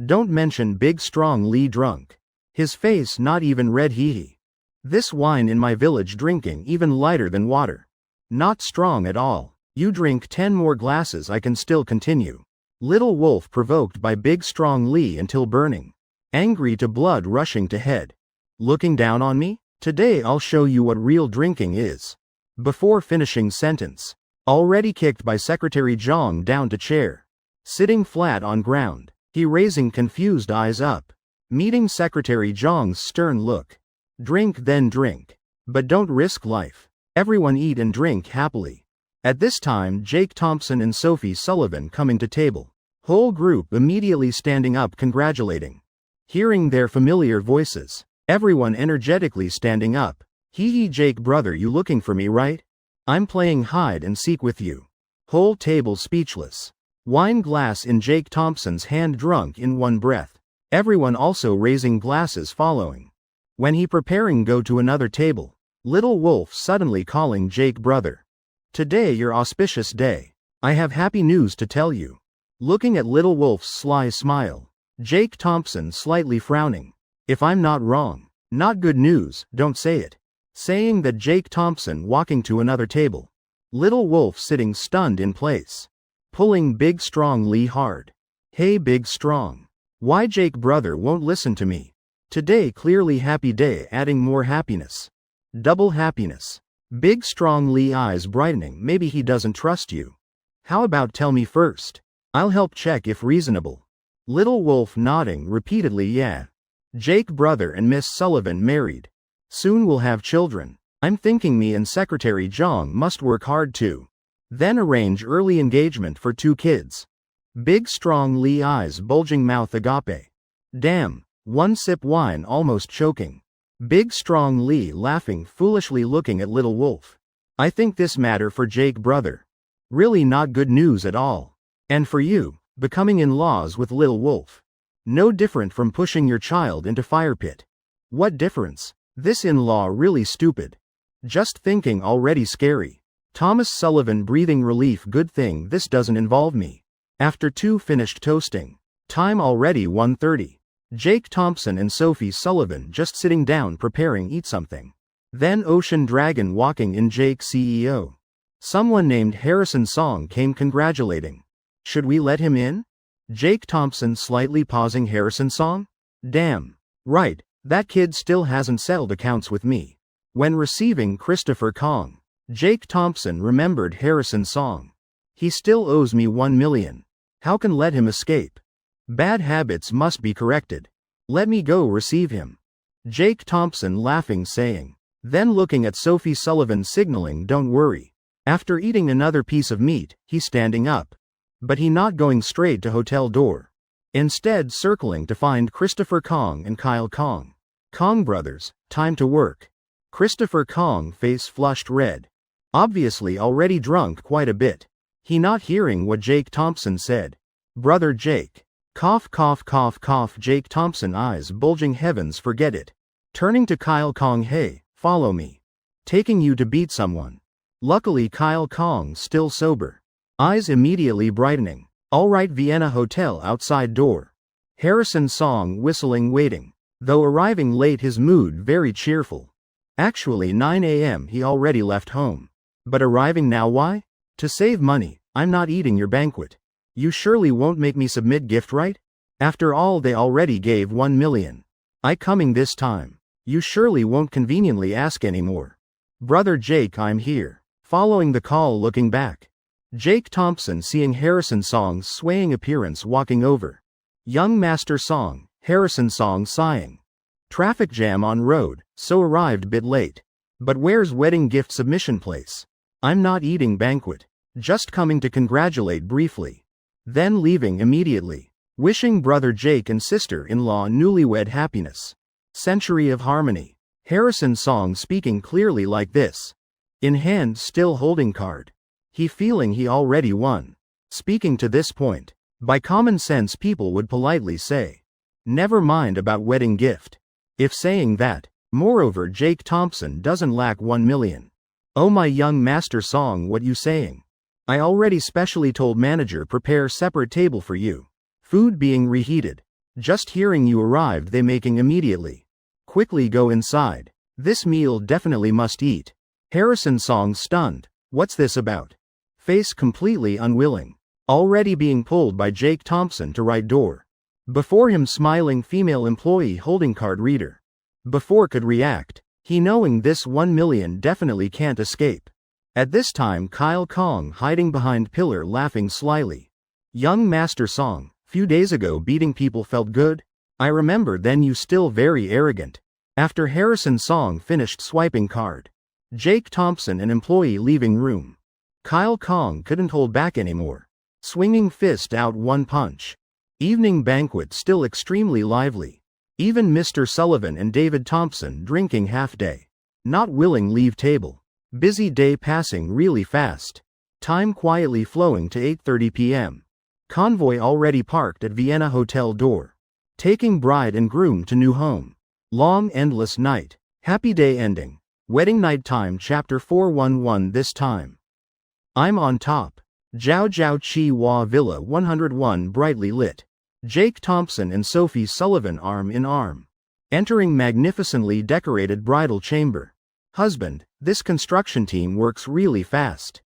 Speaker 1: Don't mention Big Strong Lee drunk. His face not even red. Hee. This wine in my village drinking even lighter than water. Not strong at all. You drink 10 more glasses I can still continue. Little Wolf provoked by Big Strong Lee until burning. Angry to blood rushing to head. Looking down on me? Today I'll show you what real drinking is. Before finishing sentence. Already kicked by Secretary Zhang down to chair. Sitting flat on ground. He raising confused eyes up. Meeting Secretary Zhang's stern look. Drink then drink. But don't risk life. Everyone eat and drink happily. At this time Jake Thompson and Sophie Sullivan coming to table. Whole group immediately standing up congratulating. Hearing their familiar voices. Everyone energetically standing up. Hee, Jake brother, you looking for me, right? I'm playing hide and seek with you. Whole table speechless. Wine glass in Jake Thompson's hand drunk in one breath. Everyone also raising glasses following. When he preparing go to another table. Little Wolf suddenly calling Jake brother. Today your auspicious day. I have happy news to tell you. Looking at Little Wolf's sly smile. Jake Thompson slightly frowning. If I'm not wrong. Not good news, don't say it. Saying that Jake Thompson walking to another table. Little Wolf sitting stunned in place. Pulling Big Strong Lee hard. Hey Big Strong. Why Jake brother won't listen to me? Today clearly happy day, adding more happiness. Double happiness. Big Strong Lee eyes brightening. Maybe he doesn't trust you. How about tell me first? I'll help check if reasonable. Little Wolf nodding repeatedly. Yeah. Jake brother and Miss Sullivan married. Soon we'll have children. I'm thinking me and Secretary Zhang must work hard too. Then arrange early engagement for 2 kids. Big Strong Lee eyes bulging mouth. Agape. Damn. 1 sip wine almost choking. Big Strong Lee laughing foolishly looking at Little Wolf. I think this matter for Jake brother. Really not good news at all. And for you, becoming in-laws with Little Wolf. No different from pushing your child into fire pit. What difference? This in-law really stupid. Just thinking already scary. Thomas Sullivan breathing relief. Good thing this doesn't involve me. After 2 finished toasting. Time already 1:30. Jake Thompson and Sophie Sullivan just sitting down preparing eat something. Then Ocean Dragon walking in. Jake CEO. Someone named Harrison Song came congratulating. Should we let him in? Jake Thompson slightly pausing. Harrison Song? Damn. Right, that kid still hasn't settled accounts with me. When receiving Christopher Kong. Jake Thompson remembered Harrison Song. He still owes me $1 million. How can let him escape? Bad habits must be corrected. Let me go receive him. Jake Thompson laughing saying. Then looking at Sophie Sullivan signaling don't worry. After eating another piece of meat, he standing up. But he not going straight to hotel door. Instead circling to find Christopher Kong and Kyle Kong. Kong brothers, time to work. Christopher Kong face flushed red. Obviously already drunk quite a bit. He not hearing what Jake Thompson said. Brother Jake. Cough cough cough cough Jake Thompson eyes bulging heavens forget it. Turning to Kyle Kong hey, follow me. Taking you to beat someone. Luckily Kyle Kong still sober. Eyes immediately brightening. Alright Vienna Hotel outside door. Harrison Song whistling waiting. Though arriving late his mood very cheerful. Actually 9 a.m. he already left home. But arriving now why? To save money, I'm not eating your banquet. You surely won't make me submit gift right? After all they already gave 1 million. I coming this time. You surely won't conveniently ask anymore. Brother Jake I'm here. Following the call looking back. Jake Thompson seeing Harrison Song's swaying appearance walking over. Young Master Song, Harrison Song sighing. Traffic jam on road, so arrived bit late. But where's wedding gift submission place? I'm not eating banquet. Just coming to congratulate briefly. Then leaving immediately. Wishing brother Jake and sister-in-law newlywed happiness. Century of harmony. Harrison Song speaking clearly like this. In hand still holding card. He feeling he already won. Speaking to this point. By common sense people would politely say. Never mind about wedding gift. If saying that. Moreover Jake Thompson doesn't lack 1 million. Oh my young master Song what you saying? I already specially told manager prepare separate table for you. Food being reheated. Just hearing you arrived they making immediately. Quickly go inside. This meal definitely must eat. Harrison Song stunned. What's this about? Face completely unwilling. Already being pulled by Jake Thompson to right door. Before him smiling female employee holding card reader. Before could react. He knowing this 1 million definitely can't escape. At this time Kyle Kong hiding behind pillar laughing slyly. Young Master Song, few days ago beating people felt good? I remember then you still very arrogant. After Harrison Song finished swiping card. Jake Thompson an employee leaving room. Kyle Kong couldn't hold back anymore. Swinging fist out one punch. Evening banquet still extremely lively. Even Mr. Sullivan and David Thompson drinking half day. Not willing leave table. Busy day passing really fast. Time quietly flowing to 8:30 p.m. Convoy already parked at Vienna Hotel door. Taking bride and groom to new home. Long endless night. Happy day ending. Wedding night time chapter 411 this time. I'm on top. Jiao Jiao Chi Hua Villa 101 brightly lit. Jake Thompson and Sophie Sullivan arm in arm. Entering magnificently decorated bridal chamber. Husband, this construction team works really fast.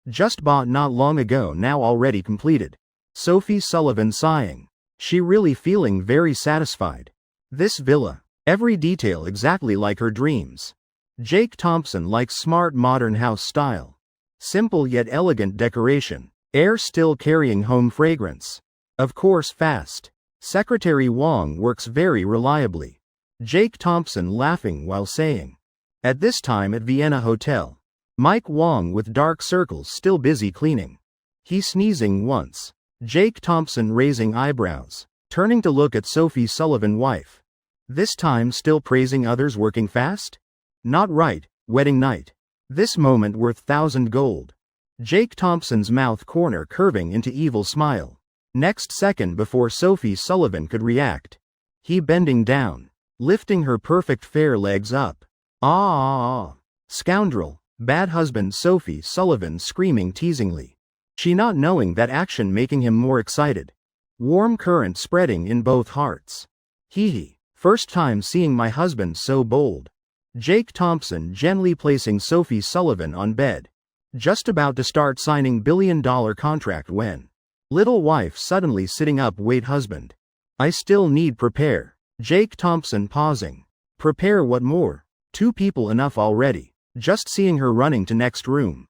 Speaker 1: Just bought not long ago now already completed. Sophie Sullivan sighing. She really feeling very satisfied. This villa. Every detail exactly like her dreams. Jake Thompson likes smart modern house style. Simple yet elegant decoration. Air still carrying home fragrance. Of course fast. Secretary Wong works very reliably. Jake Thompson laughing while saying. At this time at Vienna Hotel. Mike Wong with dark circles still busy cleaning. He sneezing once. Jake Thompson raising eyebrows. Turning to look at Sophie Sullivan wife. This time still praising others working fast? Not right, wedding night. This moment worth 1,000 gold. Jake Thompson's mouth corner curving into evil smile. Next second before Sophie Sullivan could react. He bending down. Lifting her perfect fair legs up. Ah. Scoundrel, bad husband Sophie Sullivan screaming teasingly. She not knowing that action making him more excited. Warm current spreading in both hearts. Hee hee, first time seeing my husband so bold. Jake Thompson gently placing Sophie Sullivan on bed. Just about to start signing billion-dollar contract when. Little wife suddenly sitting up wait husband. I still need prepare. Jake Thompson pausing. Prepare what more? 2 people enough already. Just seeing her running to next room.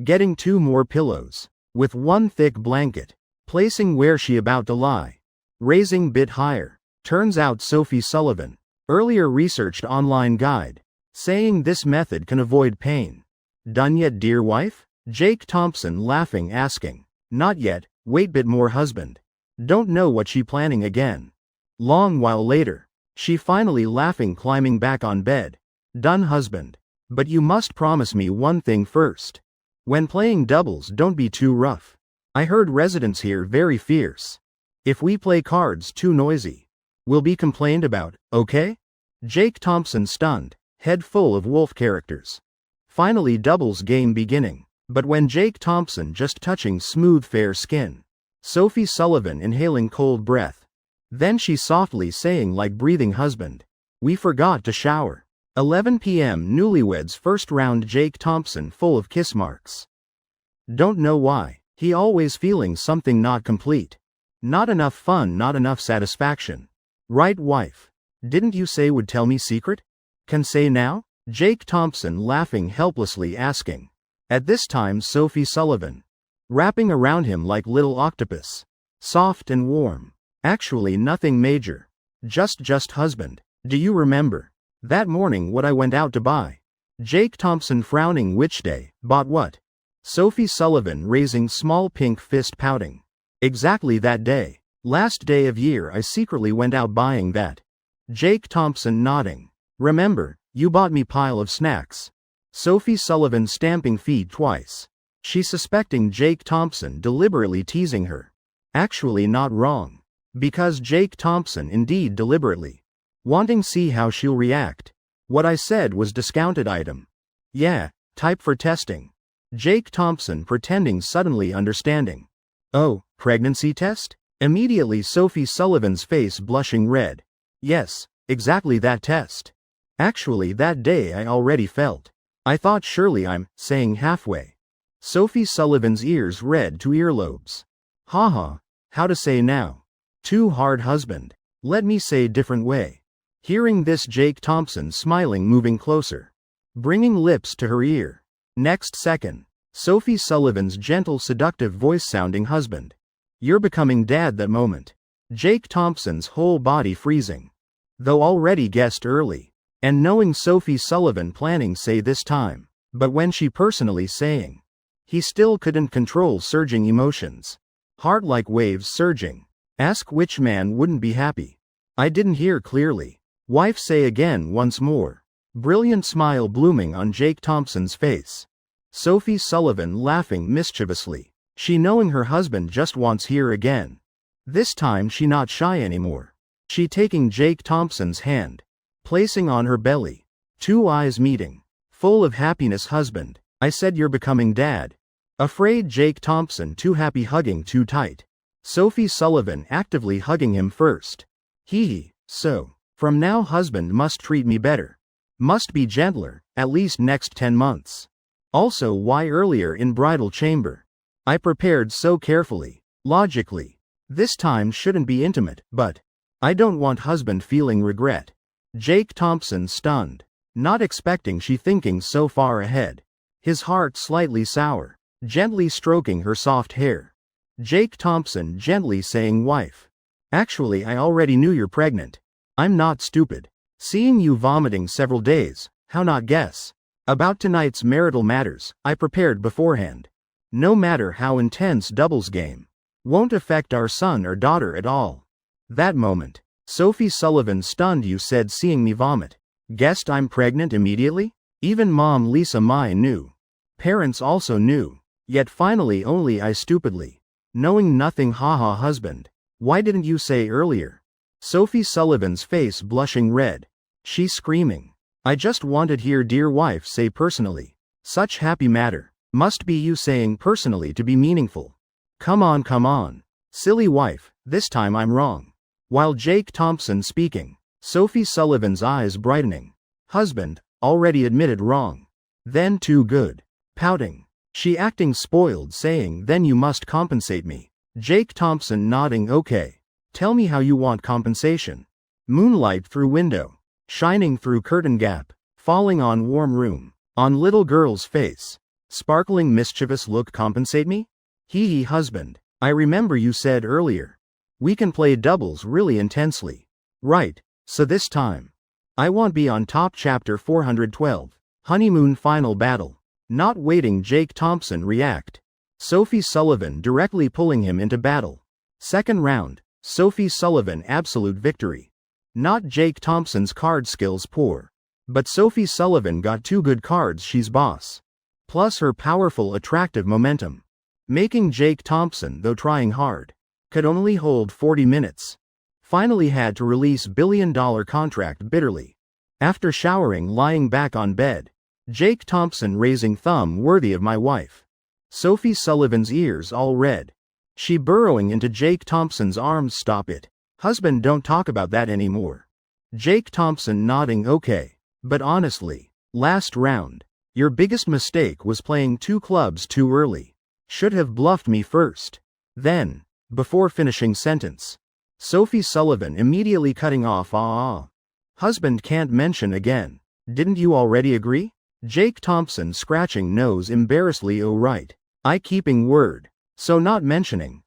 Speaker 1: Getting 2 more pillows. With 1 thick blanket. Placing where she about to lie. Raising bit higher. Turns out Sophie Sullivan earlier researched online guide, saying this method can avoid pain. Done yet, dear wife? Jake Thompson laughing asking. Not yet, wait bit more husband. Don't know what she planning again. Long while later, she finally laughing climbing back on bed. Done husband. But you must promise me one thing first. When playing doubles don't be too rough. I heard residents here very fierce. If we play cards too noisy, will be complained about, okay? Jake Thompson stunned, head full of wolf characters. Finally doubles game beginning. But when Jake Thompson just touching smooth fair skin. Sophie Sullivan inhaling cold breath. Then she softly saying like breathing husband. We forgot to shower. 11 p.m. newlyweds first round Jake Thompson full of kiss marks. Don't know why, he always feeling something not complete. Not enough fun, not enough satisfaction. Right wife? Didn't you say would tell me secret? Can say now? Jake Thompson laughing helplessly asking. At this time Sophie Sullivan. Wrapping around him like little octopus. Soft and warm. Actually nothing major. Just husband. Do you remember? That morning what I went out to buy? Jake Thompson frowning which day, bought what? Sophie Sullivan raising small pink fist pouting. Exactly that day. Last day of year I secretly went out buying that. Jake Thompson nodding. Remember, you bought me pile of snacks. Sophie Sullivan stamping feet twice. She suspecting Jake Thompson deliberately teasing her. Actually not wrong. Because Jake Thompson indeed deliberately. Wanting see how she'll react. What I said was discounted item. Yeah, type for testing. Jake Thompson pretending suddenly understanding. Oh, pregnancy test? Immediately Sophie Sullivan's face blushing red. Yes, exactly that test. Actually that day I already felt. I thought surely I'm saying halfway. Sophie Sullivan's ears red to earlobes. Haha, how to say now? Too hard husband. Let me say different way. Hearing this Jake Thompson smiling moving closer. Bringing lips to her ear. Next second, Sophie Sullivan's gentle seductive voice sounding husband. You're becoming dad that moment. Jake Thompson's whole body freezing. Though already guessed early. And knowing Sophie Sullivan planning say this time. But when she personally saying. He still couldn't control surging emotions. Heart like waves surging. Ask which man wouldn't be happy. I didn't hear clearly. Wife say again once more. Brilliant smile blooming on Jake Thompson's face. Sophie Sullivan laughing mischievously. She knowing her husband just wants hear again. This time she not shy anymore. She taking Jake Thompson's hand. Placing on her belly. Two eyes meeting. Full of happiness husband. I said you're becoming dad. Afraid Jake Thompson too happy hugging too tight. Sophie Sullivan actively hugging him first. Hee, so. From now husband must treat me better. Must be gentler, at least next 10 months. Also why earlier in bridal chamber. I prepared so carefully, logically. This time shouldn't be intimate, but. I don't want husband feeling regret. Jake Thompson stunned. Not expecting she thinking so far ahead. His heart slightly sour. Gently stroking her soft hair. Jake Thompson gently saying wife. Actually I already knew you're pregnant. I'm not stupid. Seeing you vomiting several days, how not guess? About tonight's marital matters, I prepared beforehand. No matter how intense doubles game. Won't affect our son or daughter at all. That moment. Sophie Sullivan stunned you said seeing me vomit. Guessed I'm pregnant immediately? Even mom Lisa Mai knew. Parents also knew. Yet finally only I stupidly. Knowing nothing haha husband. Why didn't you say earlier? Sophie Sullivan's face blushing red. She screaming. I just wanted hear dear wife say personally. Such happy matter. Must be you saying personally to be meaningful. Come on. Silly wife, this time I'm wrong. While Jake Thompson speaking. Sophie Sullivan's eyes brightening. Husband, already admitted wrong. Then too good. Pouting. She acting spoiled saying then you must compensate me. Jake Thompson nodding okay. Tell me how you want compensation. Moonlight through window. Shining through curtain gap. Falling on warm room. On little girl's face. Sparkling mischievous look compensate me? Hee husband. I remember you said earlier. We can play doubles really intensely. Right, so this time. I won't be on top. Chapter 412. Honeymoon Final Battle. Not waiting. Jake Thompson react. Sophie Sullivan directly pulling him into battle. Second round. Sophie Sullivan absolute victory. Not Jake Thompson's card skills poor. But Sophie Sullivan got two good cards. She's boss. Plus her powerful attractive momentum. Making Jake Thompson, though trying hard, could only hold 40 minutes. Finally had to release billion-dollar contract bitterly. After showering lying back on bed. Jake Thompson raising thumb worthy of my wife. Sophie Sullivan's ears all red. She burrowing into Jake Thompson's arms. Stop it. Husband, don't talk about that anymore. Jake Thompson nodding okay. But honestly, last round, your biggest mistake was playing two clubs too early. Should have bluffed me first. Then, before finishing sentence. Sophie Sullivan immediately cutting off. Husband can't mention again. Didn't you already agree? Jake Thompson scratching nose embarrassedly. Oh right. I keeping word. So not mentioning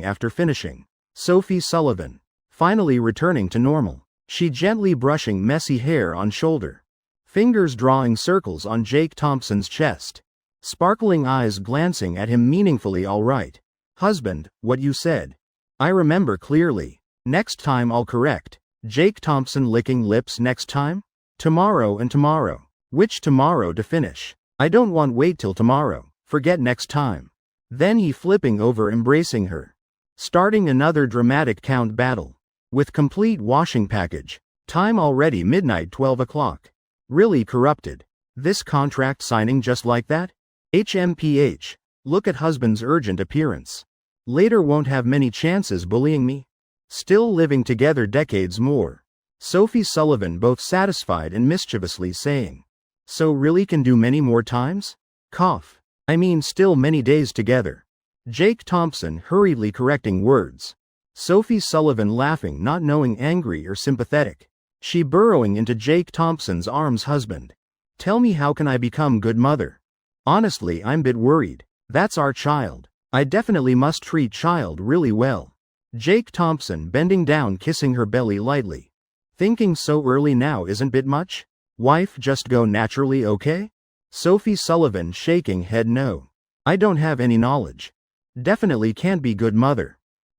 Speaker 1: after finishing. Sophie Sullivan. Finally returning to normal. She gently brushing messy hair on shoulder. Fingers drawing circles on Jake Thompson's chest. Sparkling eyes glancing at him meaningfully. All right. Husband, what you said. I remember clearly. Next time I'll correct. Jake Thompson licking lips. Next time? Tomorrow and tomorrow. Which tomorrow to finish? I don't want wait till tomorrow. Forget next time. Then he flipping over embracing her. Starting another dramatic count battle. With complete washing package. Time already midnight 12 o'clock. Really corrupted. This contract signing just like that? HMPH. Look at husband's urgent appearance. Later won't have many chances bullying me. Still living together decades more. Sophie Sullivan both satisfied and mischievously saying. So really can do many more times? Cough. I mean still many days together. Jake Thompson hurriedly correcting words. Sophie Sullivan laughing, not knowing angry or sympathetic. She burrowing into Jake Thompson's arms. Husband. Tell me, how can I become good mother? Honestly, I'm bit worried. That's our child. I definitely must treat child really well. Jake Thompson bending down kissing her belly lightly. Thinking so early now isn't bit much? Wife, just go naturally, okay? Sophie Sullivan shaking head. No. I don't have any knowledge. Definitely can't be good mother.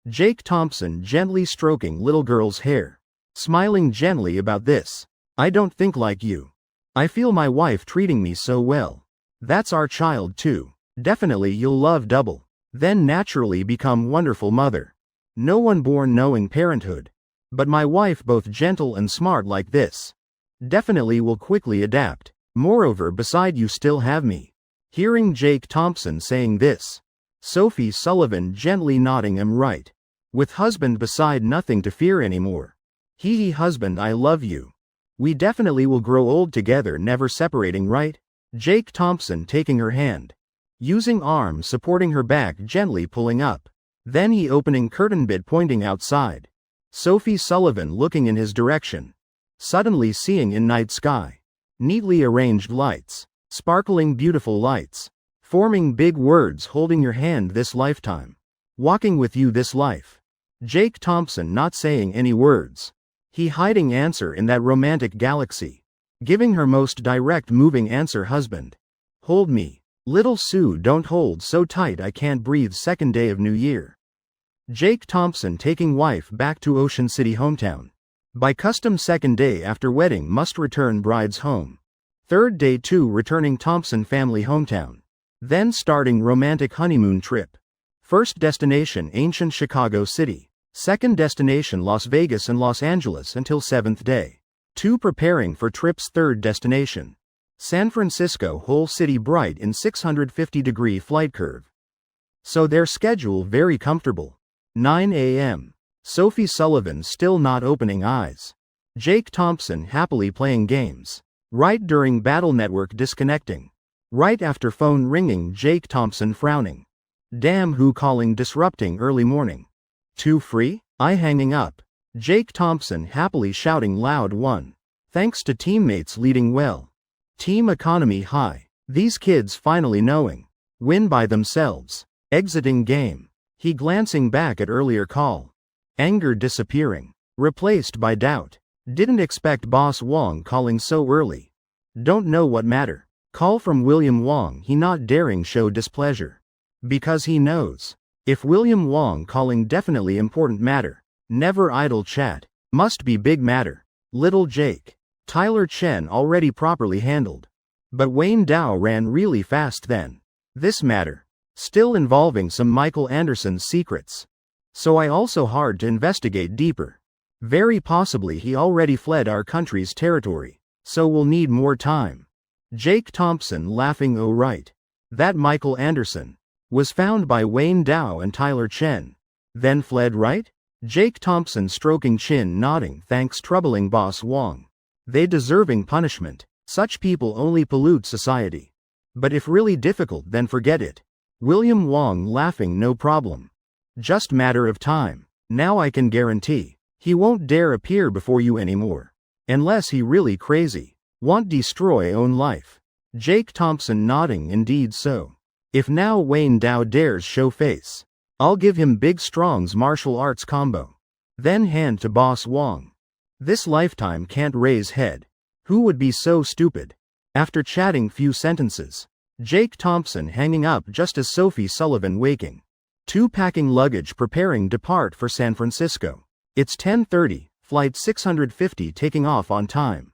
Speaker 1: Jake Thompson gently stroking little girl's hair. Smiling gently about this. I don't think like you. I feel my wife treating me so well. That's our child too. Definitely you'll love double. Then naturally become wonderful mother. No one born knowing parenthood. But my wife both gentle and smart like this. Definitely will quickly adapt. Moreover, beside you still have me. Hearing Jake Thompson saying this. Sophie Sullivan gently nodding. Am right. With husband beside, nothing to fear anymore. He husband, I love you. We definitely will grow old together, never separating, right? Jake Thompson taking her hand. Using arm supporting her back, gently pulling up. Then he opening curtain bit pointing outside. Sophie Sullivan looking in his direction. Suddenly seeing in night sky. Neatly arranged lights. Sparkling beautiful lights. Forming big words, holding your hand this lifetime. Walking with you this life. Jake Thompson not saying any words. He hiding answer in that romantic galaxy. Giving her most direct moving answer. Husband. Hold me. Little Sue, don't hold so tight I can't breathe. Second day of New Year. Jake Thompson taking wife back to Ocean City hometown. By custom second day after wedding must return bride's home. Third day too returning Thompson family hometown. Then starting romantic honeymoon trip. First destination ancient Chicago City. Second destination Las Vegas and Los Angeles until 7th day. 2 preparing for trip's third destination. San Francisco, whole city bright in 650-degree flight curve. So their schedule very comfortable. 9 a.m. Sophie Sullivan still not opening eyes. Jake Thompson happily playing games. Right during battle network disconnecting. Right after phone ringing Jake Thompson frowning. Damn, who calling disrupting early morning. Too free? I hanging up. Jake Thompson happily shouting loud 1. Thanks to teammates leading well. Team economy high. These kids finally knowing. Win by themselves. Exiting game. He glancing back at earlier call. Anger disappearing. Replaced by doubt. Didn't expect Boss Wong calling so early. Don't know what matter. Call from William Wong, he not daring show displeasure. Because he knows. If William Wong calling definitely important matter. Never idle chat. Must be big matter. Little Jake. Tyler Chen already properly handled. But Wayne Dow ran really fast then. This matter. Still involving some Michael Anderson's secrets. So I also hard to investigate deeper. Very possibly he already fled our country's territory. So we'll need more time. Jake Thompson laughing. Oh right. That Michael Anderson was found by Wayne Dow and Tyler Chen. Then fled, right? Jake Thompson stroking chin nodding. Thanks troubling Boss Wong. They deserving punishment. Such people only pollute society. But if really difficult then forget it. William Wong laughing. No problem. Just matter of time. Now I can guarantee. He won't dare appear before you anymore. Unless he really crazy. Want destroy own life. Jake Thompson nodding. Indeed so. If now Wayne Dow dares show face. I'll give him Big Strong's martial arts combo. Then hand to Boss Wong. This lifetime can't raise head. Who would be so stupid? After chatting few sentences. Jake Thompson hanging up just as Sophie Sullivan waking. Two packing luggage preparing depart for San Francisco. It's 10:30, flight 650 taking off on time.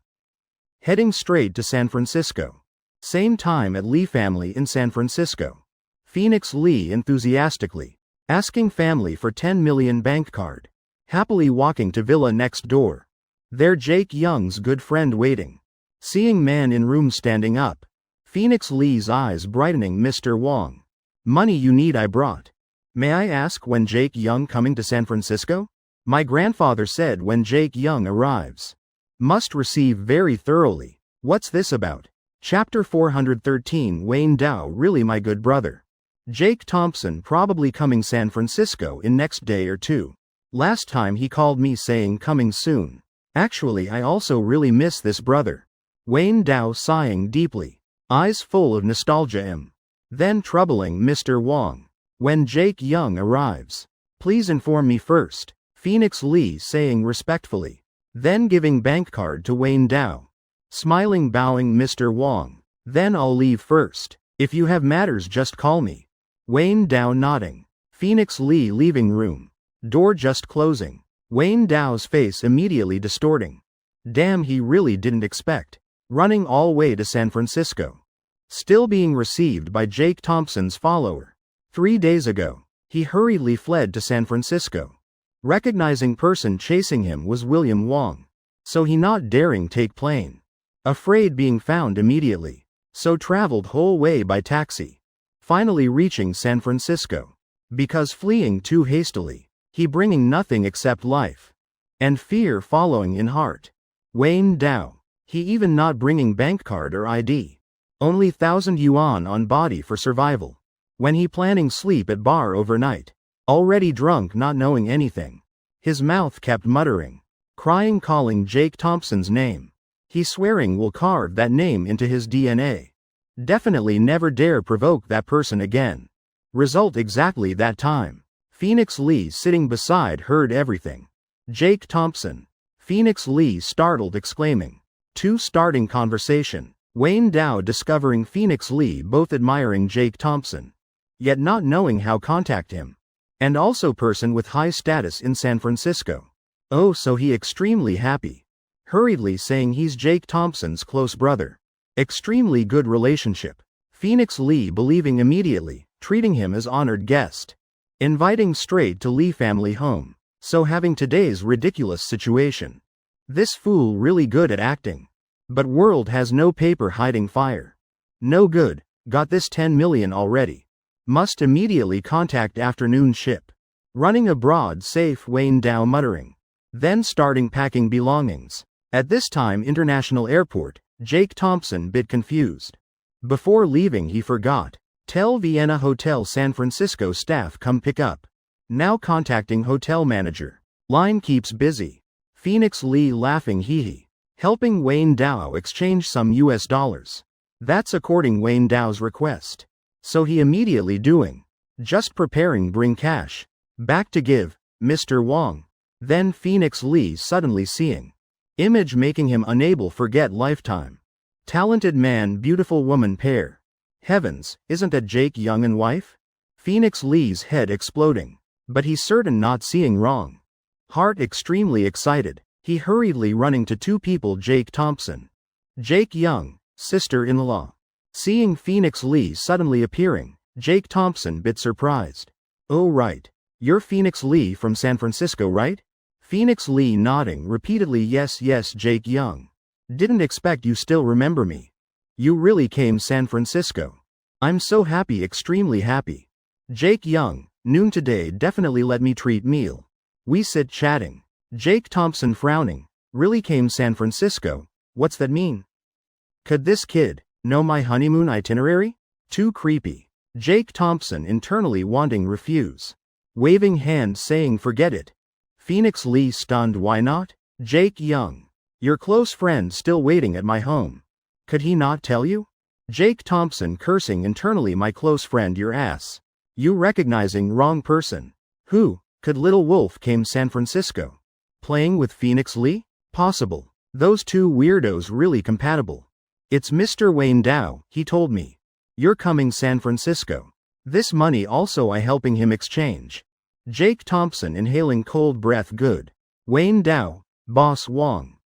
Speaker 1: Heading straight to San Francisco. Same time at Lee family in San Francisco. Phoenix Lee enthusiastically. Asking family for 10 million bank card. Happily walking to villa next door. There Jake Young's good friend waiting. Seeing man in room standing up. Phoenix Lee's eyes brightening. Mr. Wong. Money you need I brought. May I ask when Jake Young coming to San Francisco? My grandfather said when Jake Young arrives. Must receive very thoroughly. What's this about? Chapter 413 Wayne Dow really my good brother. Jake Thompson probably coming San Francisco in next day or two. Last time he called me saying coming soon. Actually I also really miss this brother. Wayne Dow sighing deeply. Eyes full of nostalgia. Then troubling Mr. Wong. When Jake Young arrives. Please inform me first. Phoenix Lee saying respectfully. Then giving bank card to Wayne Dow. Smiling bowing Mr. Wong. Then I'll leave first. If you have matters just call me. Wayne Dow nodding. Phoenix Lee leaving room. Door just closing. Wayne Dow's face immediately distorting. Damn, he really didn't expect. Running all way to San Francisco. Still being received by Jake Thompson's follower. 3 days ago. He hurriedly fled to San Francisco. Recognizing person chasing him was William Wong. So he not daring take plane. Afraid being found immediately. So traveled whole way by taxi. Finally reaching San Francisco. Because fleeing too hastily. He bringing nothing except life. And fear following in heart. Wayne Dow. He even not bringing bank card or ID. Only 1,000 yuan on body for survival. When he planning sleep at bar overnight. Already drunk not knowing anything. His mouth kept muttering. Crying calling Jake Thompson's name. He swearing will carve that name into his DNA. Definitely never dare provoke that person again. Result exactly that time. Phoenix Lee sitting beside heard everything. Jake Thompson. Phoenix Lee startled exclaiming. Two starting conversation. Wayne Dow discovering Phoenix Lee both admiring Jake Thompson. Yet not knowing how contact him. And also person with high status in San Francisco. Oh so he extremely happy. Hurriedly saying he's Jake Thompson's close brother. Extremely good relationship. Phoenix Lee believing immediately, treating him as honored guest. Inviting straight to Lee family home. So having today's ridiculous situation. This fool really good at acting. But world has no paper hiding fire. No good, got this 10 million already. Must immediately contact afternoon ship. Running abroad safe Wayne Dow muttering. Then starting packing belongings. At this time international airport, Jake Thompson bit confused. Before leaving he forgot. Tell Vienna Hotel San Francisco staff come pick up. Now contacting hotel manager. Line keeps busy. Phoenix Lee laughing hee hee. Helping Wayne Dow exchange some US dollars. That's according Wayne Dow's request. So he immediately doing. Just preparing bring cash. Back to give, Mr. Wong. Then Phoenix Lee suddenly seeing. Image making him unable forget lifetime. Talented man beautiful woman pair. Heavens, isn't that Jake Young and wife? Phoenix Lee's head exploding. But he's certain not seeing wrong. Heart extremely excited. He hurriedly running to two people Jake Thompson. Jake Young, sister-in-law. Seeing Phoenix Lee suddenly appearing, Jake Thompson bit surprised. Oh right. You're Phoenix Lee from San Francisco, right? Phoenix Lee nodding repeatedly yes Jake Young. Didn't expect you still remember me. You really came San Francisco. I'm so happy extremely happy. Jake Young, noon today definitely let me treat meal. We sit chatting. Jake Thompson frowning. Really came San Francisco? What's that mean? Could this kid know my honeymoon itinerary? Too creepy. Jake Thompson internally wanting refuse. Waving hand saying forget it. Phoenix Lee stunned why not? Jake Young. Your close friend still waiting at my home. Could he not tell you? Jake Thompson cursing internally my close friend your ass. You recognizing wrong person. Who? Could Little Wolf came San Francisco? Playing with Phoenix Lee? Possible. Those two weirdos really compatible. It's Mr. Wayne Dow, he told me. You're coming San Francisco. This money also I helping him exchange. Jake Thompson inhaling cold breath good. Wayne Dow, Boss Wong.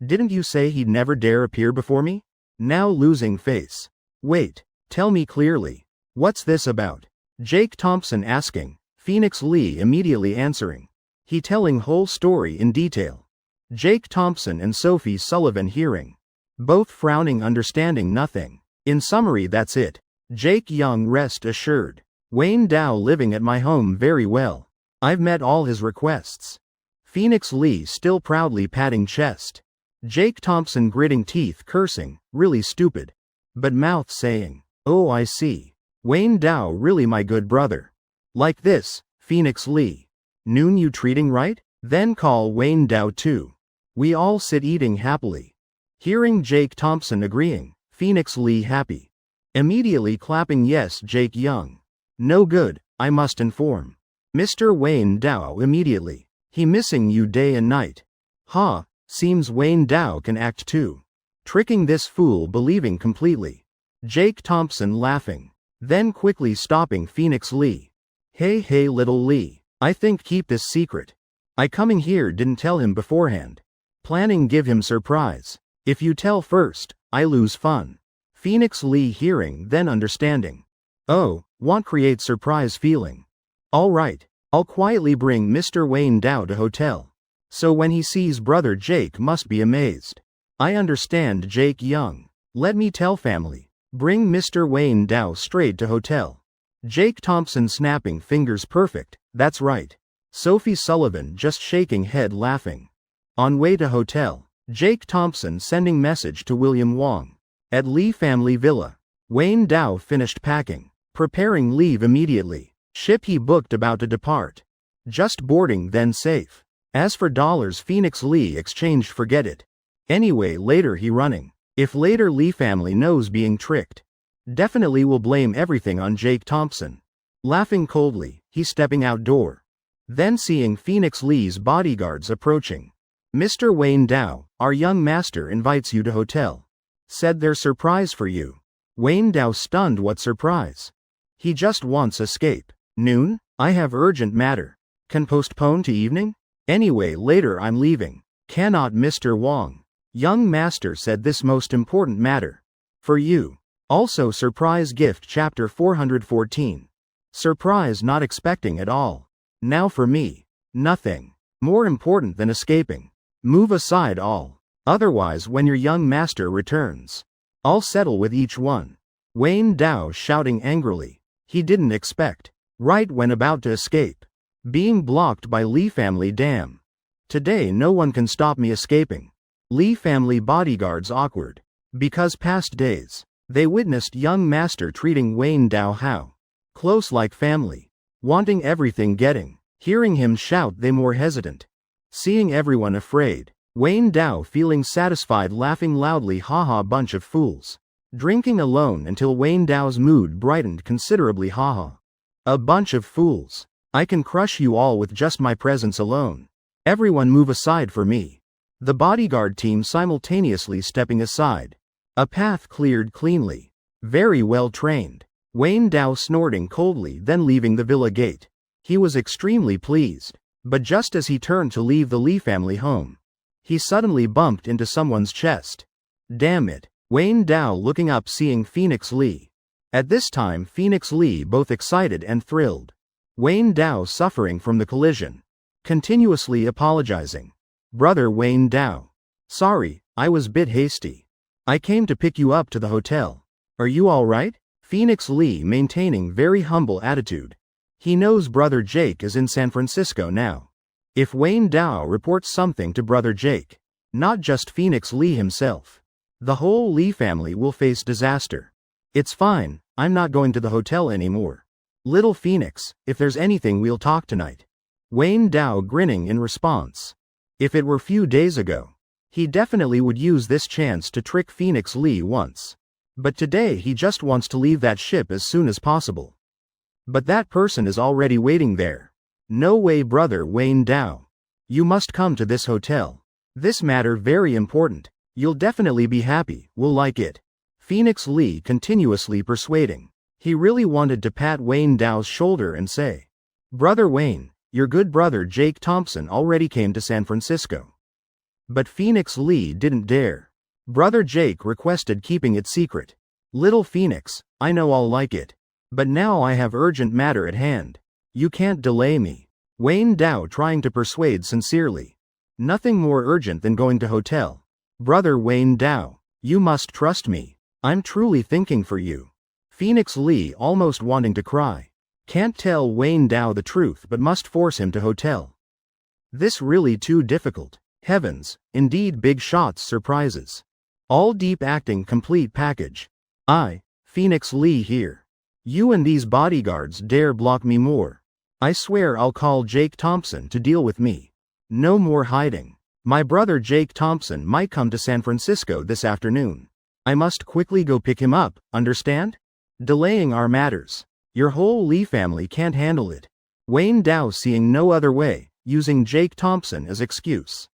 Speaker 1: Didn't you say he'd never dare appear before me? Now losing face. Wait, tell me clearly. What's this about? Jake Thompson asking, Phoenix Lee immediately answering. He telling whole story in detail. Jake Thompson and Sophie Sullivan hearing. Both frowning understanding nothing. In summary that's it. Jake Young rest assured. Wayne Dow living at my home very well. I've met all his requests. Phoenix Lee still proudly patting chest. Jake Thompson gritting teeth cursing, really stupid. But mouth saying, oh I see. Wayne Dow really my good brother. Like this, Phoenix Lee. Noon you treating right? Then call Wayne Dow too. We all sit eating happily. Hearing Jake Thompson agreeing, Phoenix Lee happy. Immediately clapping yes Jake Young. No good, I must inform. Mr. Wayne Dow immediately. He missing you day and night. Ha, seems Wayne Dow can act too. Tricking this fool believing completely. Jake Thompson laughing. Then quickly stopping Phoenix Lee. Hey little Lee. I think keep this secret. I coming here didn't tell him beforehand. Planning give him surprise. If you tell first, I lose fun. Phoenix Lee hearing then understanding. Oh, want create surprise feeling. Alright, I'll quietly bring Mr. Wayne Dow to hotel. So when he sees brother Jake must be amazed. I understand Jake Young. Let me tell family. Bring Mr. Wayne Dow straight to hotel. Jake Thompson snapping fingers perfect, that's right. Sophie Sullivan just shaking head laughing. On way to hotel, Jake Thompson sending message to William Wong. At Lee family villa. Wayne Dow finished packing. Preparing leave immediately. Ship he booked about to depart. Just boarding then safe. As for dollars Phoenix Lee exchanged forget it. Anyway later he running. If later Lee family knows being tricked. Definitely will blame everything on Jake Thompson. Laughing coldly, he stepping outdoor. Then seeing Phoenix Lee's bodyguards approaching. Mr. Wayne Dow, our young master invites you to hotel. Said there's surprise for you. Wayne Dow stunned what surprise? He just wants escape. Noon? I have urgent matter. Can postpone to evening? Anyway later I'm leaving. Cannot Mr. Wong. Young master said this most important matter. For you. Also surprise gift chapter 414. Surprise not expecting at all. Now for me. Nothing. More important than escaping. Move aside all. Otherwise when your young master returns. I'll settle with each one. Wayne Dow shouting angrily. He didn't expect. Right when about to escape. Being blocked by Lee family damn. Today no one can stop me escaping. Lee family bodyguards awkward. Because past days. They witnessed young master treating Wayne Dow how. Close like family. Wanting everything getting. Hearing him shout they more hesitant. Seeing everyone afraid. Wayne Dow feeling satisfied laughing loudly haha bunch of fools. Drinking alone until Wayne Dow's mood brightened considerably haha. A bunch of fools. I can crush you all with just my presence alone. Everyone move aside for me. The bodyguard team simultaneously stepping aside. A path cleared cleanly. Very well trained. Wayne Dao snorting coldly, then leaving the villa gate. He was extremely pleased. But just as he turned to leave the Lee family home, he suddenly bumped into someone's chest. Damn it. Wayne Dao looking up, seeing Phoenix Lee. At this time Phoenix Lee both excited and thrilled. Wayne Dao suffering from the collision. Continuously apologizing. Brother Wayne Dao. Sorry, I was bit hasty. I came to pick you up to the hotel. Are you alright? Phoenix Lee maintaining very humble attitude. He knows brother Jake is in San Francisco now. If Wayne Dao reports something to brother Jake, not just Phoenix Lee himself, the whole Lee family will face disaster. It's fine, I'm not going to the hotel anymore. Little Phoenix, if there's anything we'll talk tonight. Wayne Dao grinning in response. If it were few days ago, he definitely would use this chance to trick Phoenix Lee once. But today he just wants to leave that ship as soon as possible. But that person is already waiting there. No way, brother Wayne Dao. You must come to this hotel. This matter very important. You'll definitely be happy, will like it. Phoenix Lee continuously persuading. He really wanted to pat Wayne Dao's shoulder and say, Brother Wayne, your good brother Jake Thompson already came to San Francisco. But Phoenix Lee didn't dare. Brother Jake requested keeping it secret. Little Phoenix, I know I'll like it. But now I have urgent matter at hand. You can't delay me. Wayne Dao trying to persuade sincerely. Nothing more urgent than going to hotel. Brother Wayne Dao, you must trust me. I'm truly thinking for you. Phoenix Lee almost wanting to cry. Can't tell Wayne Dao the truth but must force him to hotel. This really too difficult. Heavens, indeed big shots surprises. All deep acting complete package. Phoenix Lee here. You and these bodyguards dare block me more. I swear I'll call Jake Thompson to deal with me. No more hiding. My brother Jake Thompson might come to San Francisco this afternoon. I must quickly go pick him up, understand? Delaying our matters. Your whole Lee family can't handle it. Wayne Dao seeing no other way, using Jake Thompson as excuse.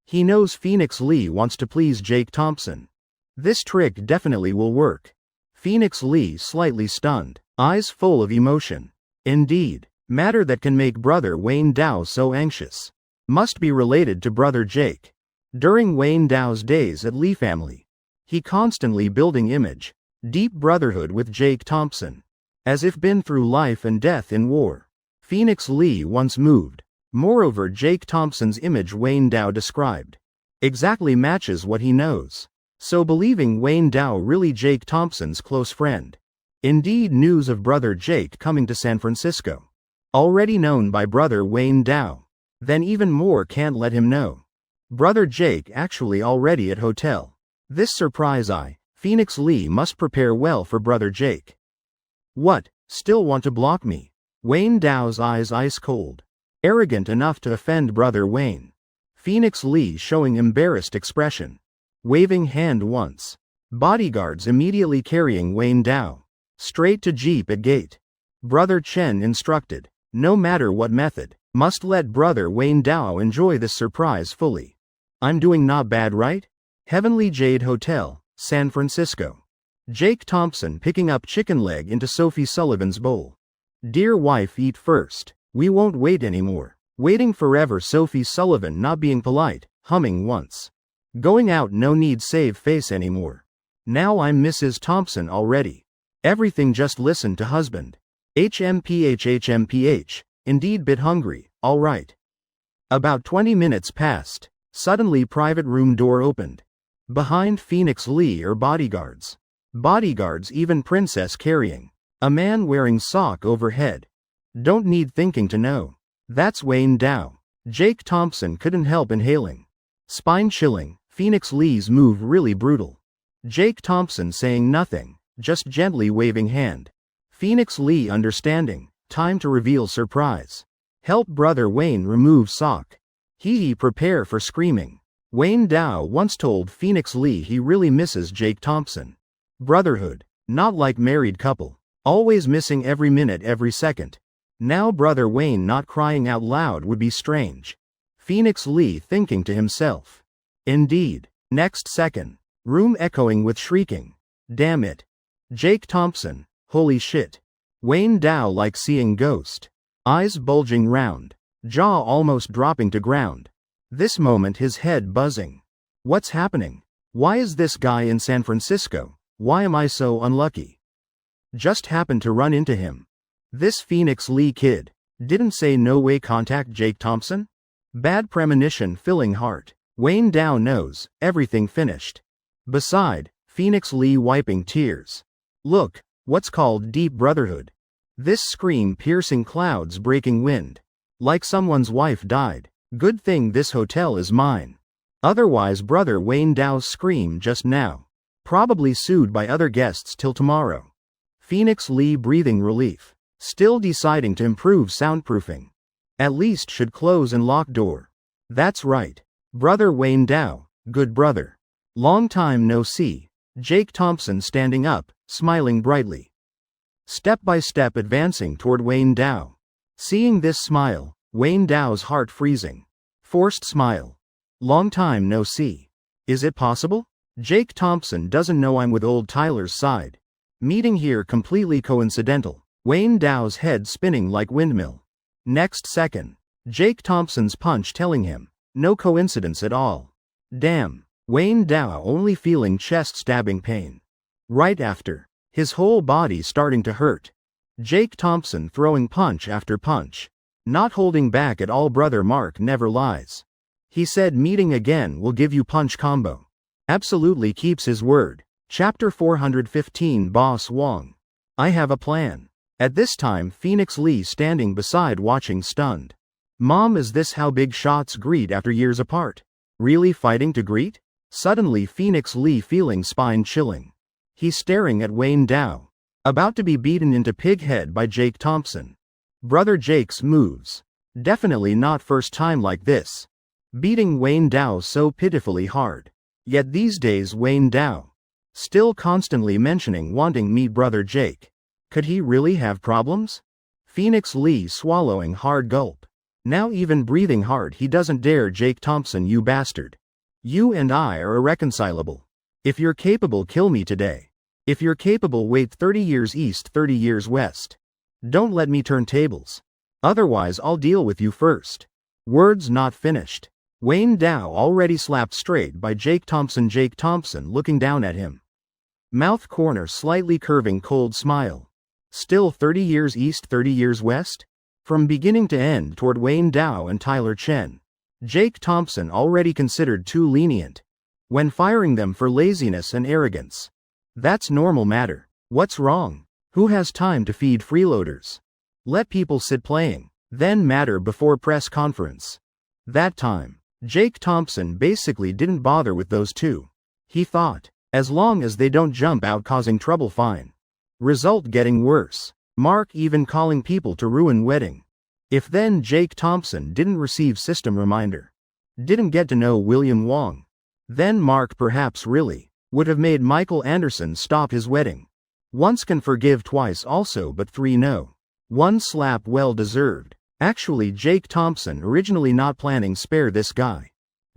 Speaker 1: He knows Phoenix Lee wants to please Jake Thompson. This trick definitely will work. Phoenix Lee slightly stunned, eyes full of emotion. Indeed, matter that can make brother Wayne Dao so anxious. Must be related to brother Jake. During Wayne Dao's days at Lee family, he constantly building image, deep brotherhood with Jake Thompson. As if been through life and death in war. Phoenix Lee once moved. Moreover, Jake Thompson's image Wayne Dao described exactly matches what he knows. So believing Wayne Dao really Jake Thompson's close friend. Indeed, news of brother Jake coming to San Francisco. Already known by brother Wayne Dao. Then even more can't let him know. Brother Jake actually already at hotel. This surprise Phoenix Lee must prepare well for brother Jake. What, still want to block me? Wayne Dao's eyes ice cold. Arrogant enough to offend brother Wayne. Phoenix Lee showing embarrassed expression. Waving hand once. Bodyguards immediately carrying Wayne Dao. Straight to jeep at gate. Brother Chen instructed, no matter what method, must let brother Wayne Dao enjoy this surprise fully. I'm doing not bad, right? Heavenly Jade Hotel, San Francisco. Jake Thompson picking up chicken leg into Sophie Sullivan's bowl. Dear wife, eat first. We won't wait anymore. Waiting forever. Sophie Sullivan not being polite, humming once. Going out, no need save face anymore. Now I'm Mrs. Thompson already. Everything just listen to husband. HMPH. Indeed bit hungry, alright. About 20 minutes passed. Suddenly private room door opened. Behind Phoenix Lee are bodyguards. Bodyguards even princess carrying. A man wearing sock overhead. Don't need thinking to know. That's Wayne Dao. Jake Thompson couldn't help inhaling. Spine chilling, Phoenix Lee's move really brutal. Jake Thompson saying nothing, just gently waving hand. Phoenix Lee understanding, time to reveal surprise. Help brother Wayne remove sock. He prepare for screaming. Wayne Dao once told Phoenix Lee he really misses Jake Thompson. Brotherhood, not like married couple. Always missing every minute, every second. Now brother Wayne not crying out loud would be strange. Phoenix Lee thinking to himself. Indeed. Next second. Room echoing with shrieking. Damn it. Jake Thompson. Holy shit. Wayne Dow like seeing ghost. Eyes bulging round. Jaw almost dropping to ground. This moment his head buzzing. What's happening? Why is this guy in San Francisco? Why am I so unlucky? Just happened to run into him. This Phoenix Lee kid. Didn't say no way contact Jake Thompson? Bad premonition filling heart. Wayne Dow knows, everything finished. Beside, Phoenix Lee wiping tears. Look, what's called deep brotherhood. This scream piercing clouds breaking wind. Like someone's wife died. Good thing this hotel is mine. Otherwise brother Wayne Dow's scream just now. Probably sued by other guests till tomorrow. Phoenix Lee breathing relief. Still deciding to improve soundproofing. At least should close and lock door. That's right. Brother Wayne Dow, good brother. Long time no see. Jake Thompson standing up, smiling brightly. Step by step advancing toward Wayne Dow. Seeing this smile, Wayne Dow's heart freezing. Forced smile. Long time no see. Is it possible? Jake Thompson doesn't know I'm with old Tyler's side. Meeting here completely coincidental. Wayne Dow's head spinning like windmill. Next second. Jake Thompson's punch telling him. No coincidence at all. Damn. Wayne Dow only feeling chest stabbing pain. Right after. His whole body starting to hurt. Jake Thompson throwing punch after punch. Not holding back at all. Brother Mark never lies. He said meeting again will give you punch combo. Absolutely keeps his word. Chapter 415 Boss Wong. I have a plan. At this time Phoenix Lee standing beside watching stunned. Mom, is this how big shots greet after years apart? Really fighting to greet? Suddenly Phoenix Lee feeling spine chilling. He's staring at Wayne Dow. About to be beaten into pig head by Jake Thompson. Brother Jake's moves. Definitely not first time like this. Beating Wayne Dow so pitifully hard. Yet these days Wayne Dow. Still constantly mentioning wanting meet brother Jake. Could he really have problems? Phoenix Lee swallowing hard gulp. Now even breathing hard he doesn't dare. Jake Thompson, you bastard. You and I are irreconcilable. If you're capable, kill me today. If you're capable, wait 30 years east, 30 years west. Don't let me turn tables. Otherwise I'll deal with you first. Words not finished. Wayne Dow already slapped straight by Jake Thompson. Jake Thompson looking down at him. Mouth corner slightly curving, cold smile. Still 30 years east, 30 years west? From beginning to end toward Wayne Dow and Tyler Chen. Jake Thompson already considered too lenient. When firing them for laziness and arrogance. That's normal matter. What's wrong? Who has time to feed freeloaders? Let people sit playing. Then matter before press conference. That time, Jake Thompson basically didn't bother with those two. He thought, as long as they don't jump out causing trouble, fine. Result getting worse. Mark even calling people to ruin wedding. If then Jake Thompson didn't receive system reminder. Didn't get to know William Wong. Then Mark perhaps really would have made Michael Anderson stop his wedding. Once can forgive, twice also, but three no. One slap well deserved. Actually Jake Thompson originally not planning spare this guy.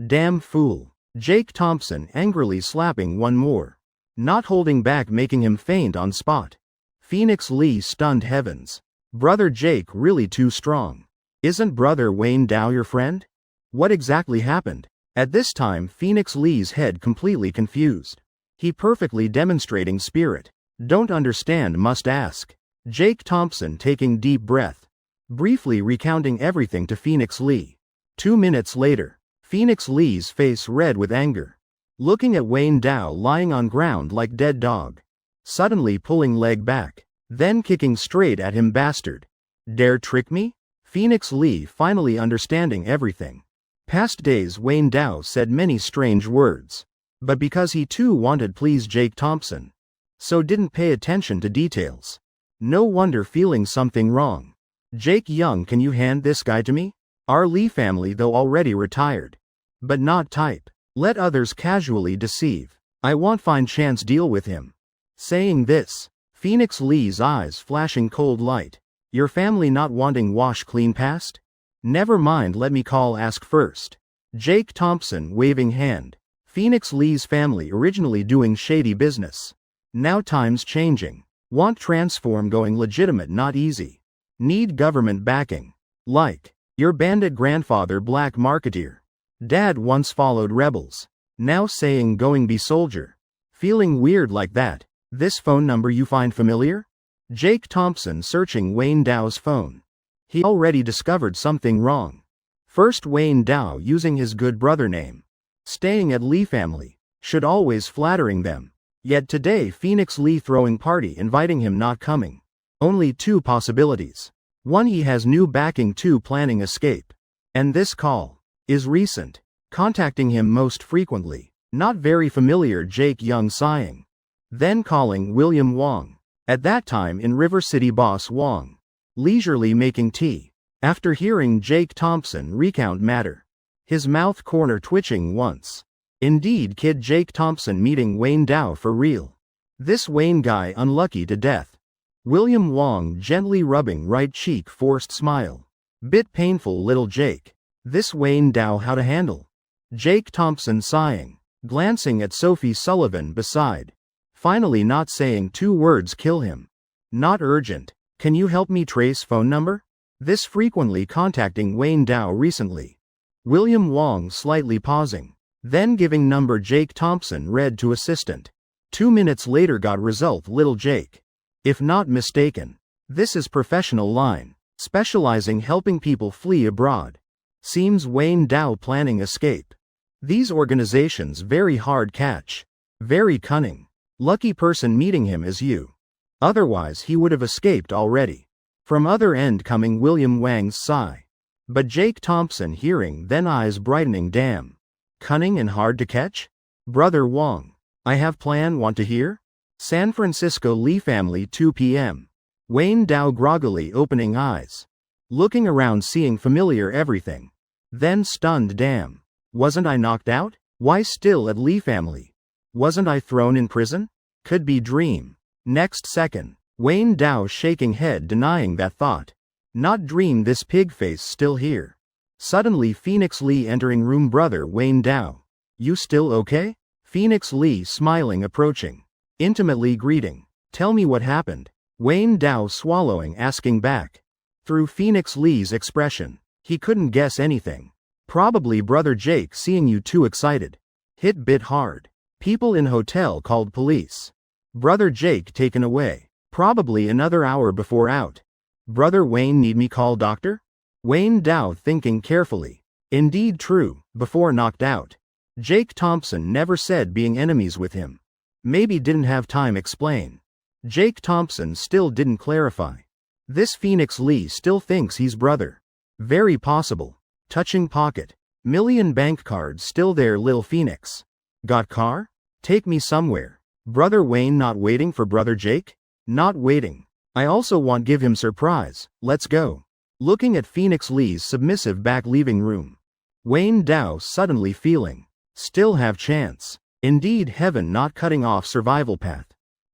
Speaker 1: Damn fool. Jake Thompson angrily slapping one more. Not holding back, making him faint on spot. Phoenix Lee stunned. Heavens. Brother Jake really too strong. Isn't brother Wayne Dow your friend? What exactly happened? At this time Phoenix Lee's head completely confused. He perfectly demonstrating spirit. Don't understand, must ask. Jake Thompson taking deep breath. Briefly recounting everything to Phoenix Lee. 2 minutes later. Phoenix Lee's face red with anger. Looking at Wayne Dow lying on ground like dead dog. Suddenly pulling leg back. Then kicking straight at him. Bastard. Dare trick me? Phoenix Lee finally understanding everything. Past days Wayne Dow said many strange words. But because he too wanted please Jake Thompson. So didn't pay attention to details. No wonder feeling something wrong. Jake Young, can you hand this guy to me? Our Lee family though already retired. But not type. Let others casually deceive. I won't find chance deal with him. Saying this. Phoenix Lee's eyes flashing cold light. Your family not wanting wash clean past? Never mind, let me ask first. Jake Thompson waving hand. Phoenix Lee's family originally doing shady business. Now times changing. Want transform going legitimate, not easy. Need government backing. Like, your bandit grandfather black marketeer. Dad once followed rebels. Now saying going be soldier. Feeling weird like that. This phone number you find familiar? Jake Thompson searching Wayne Dow's phone. He already discovered something wrong. First Wayne Dow using his good brother name. Staying at Lee family. Should always flattering them. Yet today Phoenix Lee throwing party inviting him not coming. Only two possibilities. One, he has new backing, two, planning escape. And this call is recent. Contacting him most frequently. Not very familiar, Jake Young sighing. Then calling William Wong. At that time in River City, boss Wong. Leisurely making tea. After hearing Jake Thompson recount matter. His mouth corner twitching once. Indeed, kid Jake Thompson meeting Wayne Dow for real. This Wayne guy unlucky to death. William Wong gently rubbing right cheek, forced smile. Bit painful little Jake. This Wayne Dow how to handle. Jake Thompson sighing. Glancing at Sophie Sullivan beside. Finally not saying two words kill him. Not urgent. Can you help me trace phone number? This frequently contacting Wayne Dow recently. William Wong slightly pausing. Then giving number Jake Thompson read to assistant. 2 minutes later got result little Jake. If not mistaken. This is professional line. Specializing helping people flee abroad. Seems Wayne Dow planning escape. These organizations very hard catch. Very cunning. Lucky person meeting him is you. Otherwise he would have escaped already. From other end coming William Wang's sigh. But Jake Thompson hearing then eyes brightening, damn. Cunning and hard to catch? Brother Wong. I have plan, want to hear? San Francisco Lee family 2 p.m. Wayne Dow groggily opening eyes. Looking around seeing familiar everything. Then stunned, damn. Wasn't I knocked out? Why still at Lee family? Wasn't I thrown in prison? Could be dream. Next second. Wayne Dow shaking head denying that thought. Not dream, this pig face still here. Suddenly Phoenix Lee entering room, brother Wayne Dow. You still okay? Phoenix Lee smiling approaching. Intimately greeting. Tell me what happened. Wayne Dow swallowing asking back. Through Phoenix Lee's expression. He couldn't guess anything. Probably brother Jake seeing you too excited. Hit bit hard. People in hotel called police. Brother Jake taken away. Probably another hour before out. Brother Wayne need me call doctor? Wayne Dow thinking carefully. Indeed true, before knocked out. Jake Thompson never said being enemies with him. Maybe didn't have time explain. Jake Thompson still didn't clarify. This Phoenix Lee still thinks he's brother. Very possible. Touching pocket. Million bank cards still there, lil Phoenix. Got car? Take me somewhere. Brother Wayne not waiting for brother Jake? Not waiting. I also want give him surprise, let's go. Looking at Phoenix Lee's submissive back leaving room. Wayne Dow suddenly feeling. Still have chance. Indeed heaven not cutting off survival path.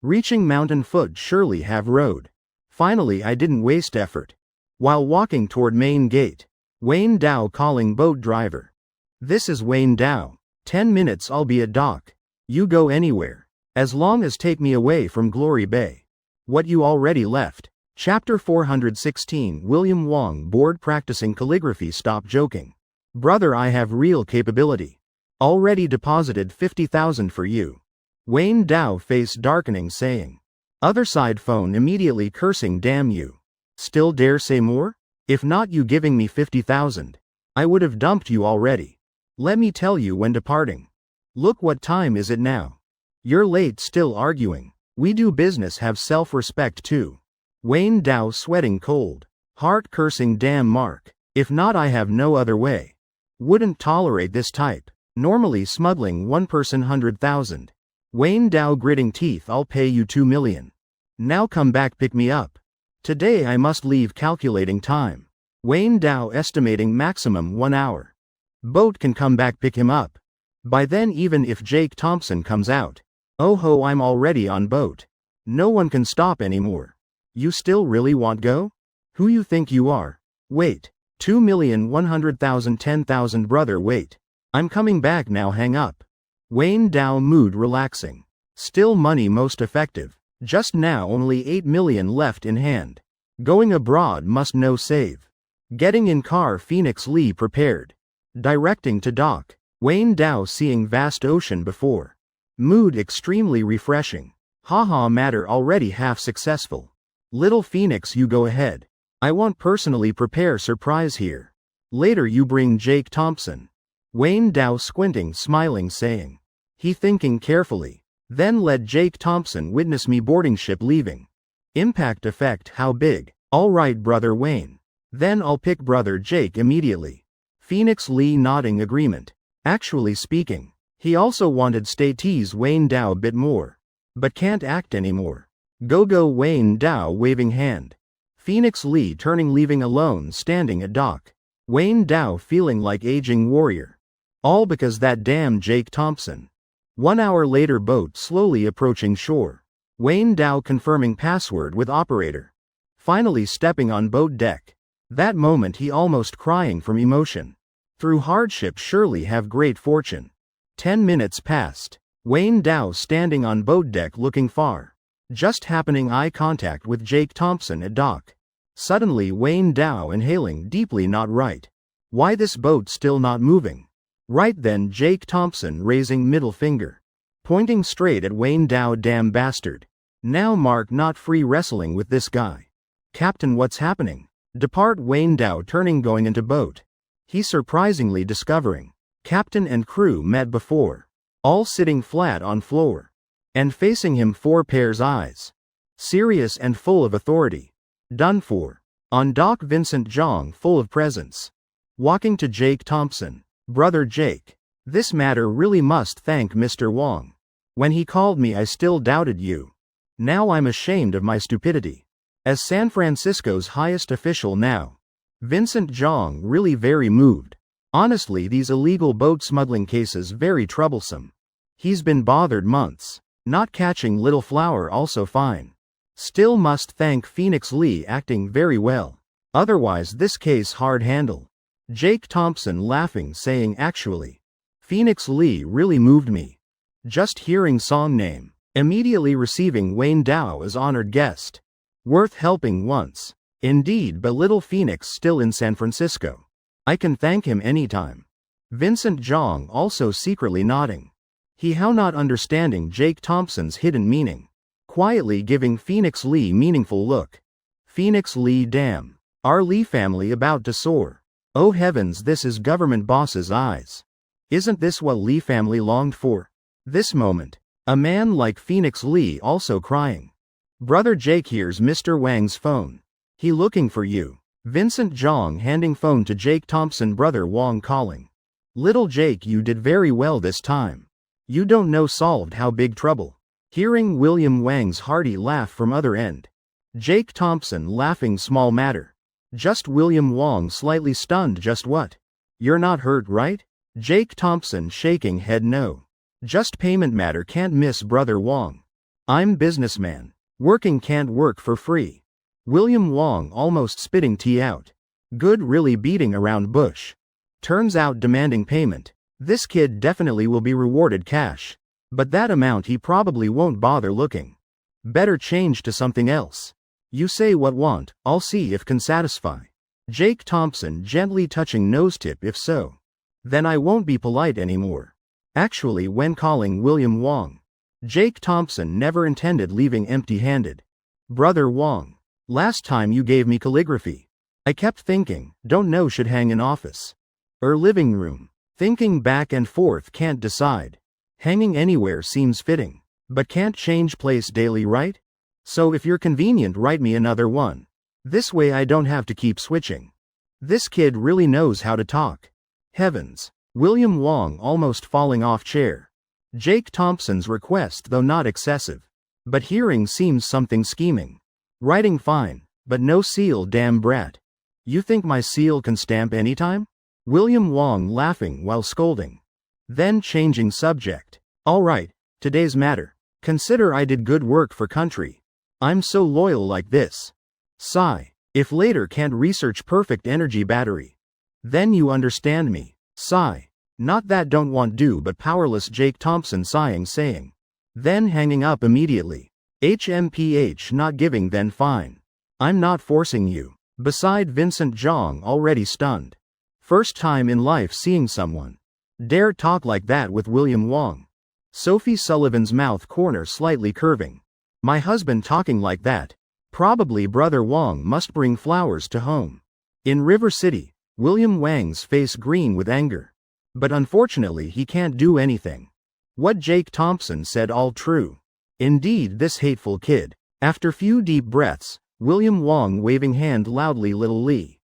Speaker 1: Reaching mountain foot surely have road. Finally I didn't waste effort. While walking toward main gate. Wayne Dow calling boat driver. This is Wayne Dow. 10 minutes I'll be at dock. You go anywhere. As long as take me away from Glory Bay. What you already left. Chapter 416 William Wong bored practicing calligraphy, stop joking. Brother I have real capability. Already deposited 50,000 for you. Wayne Dow face darkening saying. Other side phone immediately cursing, damn you. Still dare say more? If not you giving me 50,000. I would have dumped you already. Let me tell you when departing. Look what time is it now. You're late still arguing. We do business, have self-respect too. Wayne Dow sweating cold. Heart cursing, damn Mark. If not I have no other way. Wouldn't tolerate this type. Normally smuggling one person 100,000. Wayne Dow gritting teeth, I'll pay you 2 million. Now come back pick me up. Today I must leave calculating time. Wayne Dow estimating maximum 1 hour. Boat can come back pick him up. By then even if Jake Thompson comes out. Oh ho, I'm already on boat. No one can stop anymore. You still really want go? Who you think you are? Wait. 2,100,000 10,000 brother wait. I'm coming back now hang up. Wayne Dow mood relaxing. Still money most effective. Just now only 8 million left in hand. Going abroad must no save. Getting in car Phoenix Lee prepared. Directing to dock. Wayne Dow seeing vast ocean before. Mood extremely refreshing. Haha matter already half successful. Little Phoenix you go ahead. I want personally prepare surprise here. Later you bring Jake Thompson. Wayne Dow squinting smiling saying. He thinking carefully. Then let Jake Thompson witness me boarding ship leaving. Impact effect how big? Alright brother Wayne. Then I'll pick brother Jake immediately. Phoenix Lee nodding agreement. Actually speaking, he also wanted stay tease Wayne Dow a bit more. But can't act anymore. Go Wayne Dow waving hand. Phoenix Lee turning leaving alone standing at dock. Wayne Dow feeling like aging warrior. All because that damn Jake Thompson. 1 hour later boat slowly approaching shore. Wayne Dow confirming password with operator. Finally stepping on boat deck. That moment he almost crying from emotion. Through hardship surely have great fortune. 10 minutes passed. Wayne Dow standing on boat deck looking far. Just happening eye contact with Jake Thompson at dock. Suddenly Wayne Dow inhaling deeply not right. Why this boat still not moving? Right then Jake Thompson raising middle finger. Pointing straight at Wayne Dow damn bastard. Now Mark not free wrestling with this guy. Captain what's happening? Depart Wayne Dow turning going into boat. He surprisingly discovering. Captain and crew met before. All sitting flat on floor. And facing him 4 pairs eyes. Serious and full of authority. Done for. On dock Vincent Jong full of presence. Walking to Jake Thompson. Brother Jake. This matter really must thank Mr. Wong. When he called me I still doubted you. Now I'm ashamed of my stupidity. As San Francisco's highest official now. Vincent Jong really very moved. Honestly these illegal boat smuggling cases very troublesome. He's been bothered months. Not catching Little Flower also fine. Still must thank Phoenix Lee acting very well. Otherwise this case hard handle. Jake Thompson laughing saying actually. Phoenix Lee really moved me. Just hearing song name. Immediately receiving Wayne Dow as honored guest. Worth helping once. Indeed but little Phoenix still in San Francisco. I can thank him anytime. Vincent Jong also secretly nodding. He how not understanding Jake Thompson's hidden meaning. Quietly giving Phoenix Lee meaningful look. Phoenix Lee damn. Our Lee family about to soar. Oh heavens this is government boss's eyes. Isn't this what Lee family longed for? This moment. A man like Phoenix Lee also crying. Brother Jake hears Mr. Wang's phone. He looking for you. Vincent Jong handing phone to Jake Thompson brother Wong calling. Little Jake you did very well this time. You don't know solved how big trouble. Hearing William Wang's hearty laugh from other end. Jake Thompson laughing small matter. Just William Wong slightly stunned just what? You're not hurt right? Jake Thompson shaking head no. Just payment matter can't miss brother Wong. I'm businessman. Working can't work for free. William Wong almost spitting tea out. Good really beating around bush. Turns out demanding payment. This kid definitely will be rewarded cash. But that amount he probably won't bother looking. Better change to something else. You say what want, I'll see if can satisfy. Jake Thompson gently touching nose tip if so. Then I won't be polite anymore. Actually when calling William Wong. Jake Thompson never intended leaving empty-handed. Brother Wong. Last time you gave me calligraphy. I kept thinking, don't know should hang in office. Or living room. Thinking back and forth can't decide. Hanging anywhere seems fitting. But can't change place daily right? So if you're convenient write me another one. This way I don't have to keep switching. This kid really knows how to talk. Heavens. William Wong almost falling off chair. Jake Thompson's request though not excessive. But hearing seems something scheming. Writing fine, but no seal damn brat. You think my seal can stamp anytime? William Wong laughing while scolding. Then changing subject. Alright, today's matter. Consider I did good work for country. I'm so loyal like this. Sigh. If later can't research perfect energy battery. Then you understand me. Sigh. Not that don't want do but powerless Jake Thompson sighing saying. Then hanging up immediately. HMPH not giving then fine. I'm not forcing you. Beside Vincent Zhang already stunned. First time in life seeing someone dare talk like that with William Wong. Sophie Sullivan's mouth corner slightly curving. My husband talking like that. Probably brother Wong must bring flowers to home. In River City, William Wang's face green with anger. But unfortunately he can't do anything. What Jake Thompson said all true. Indeed this hateful kid. After few deep breaths, William Wong waving hand loudly little Lee.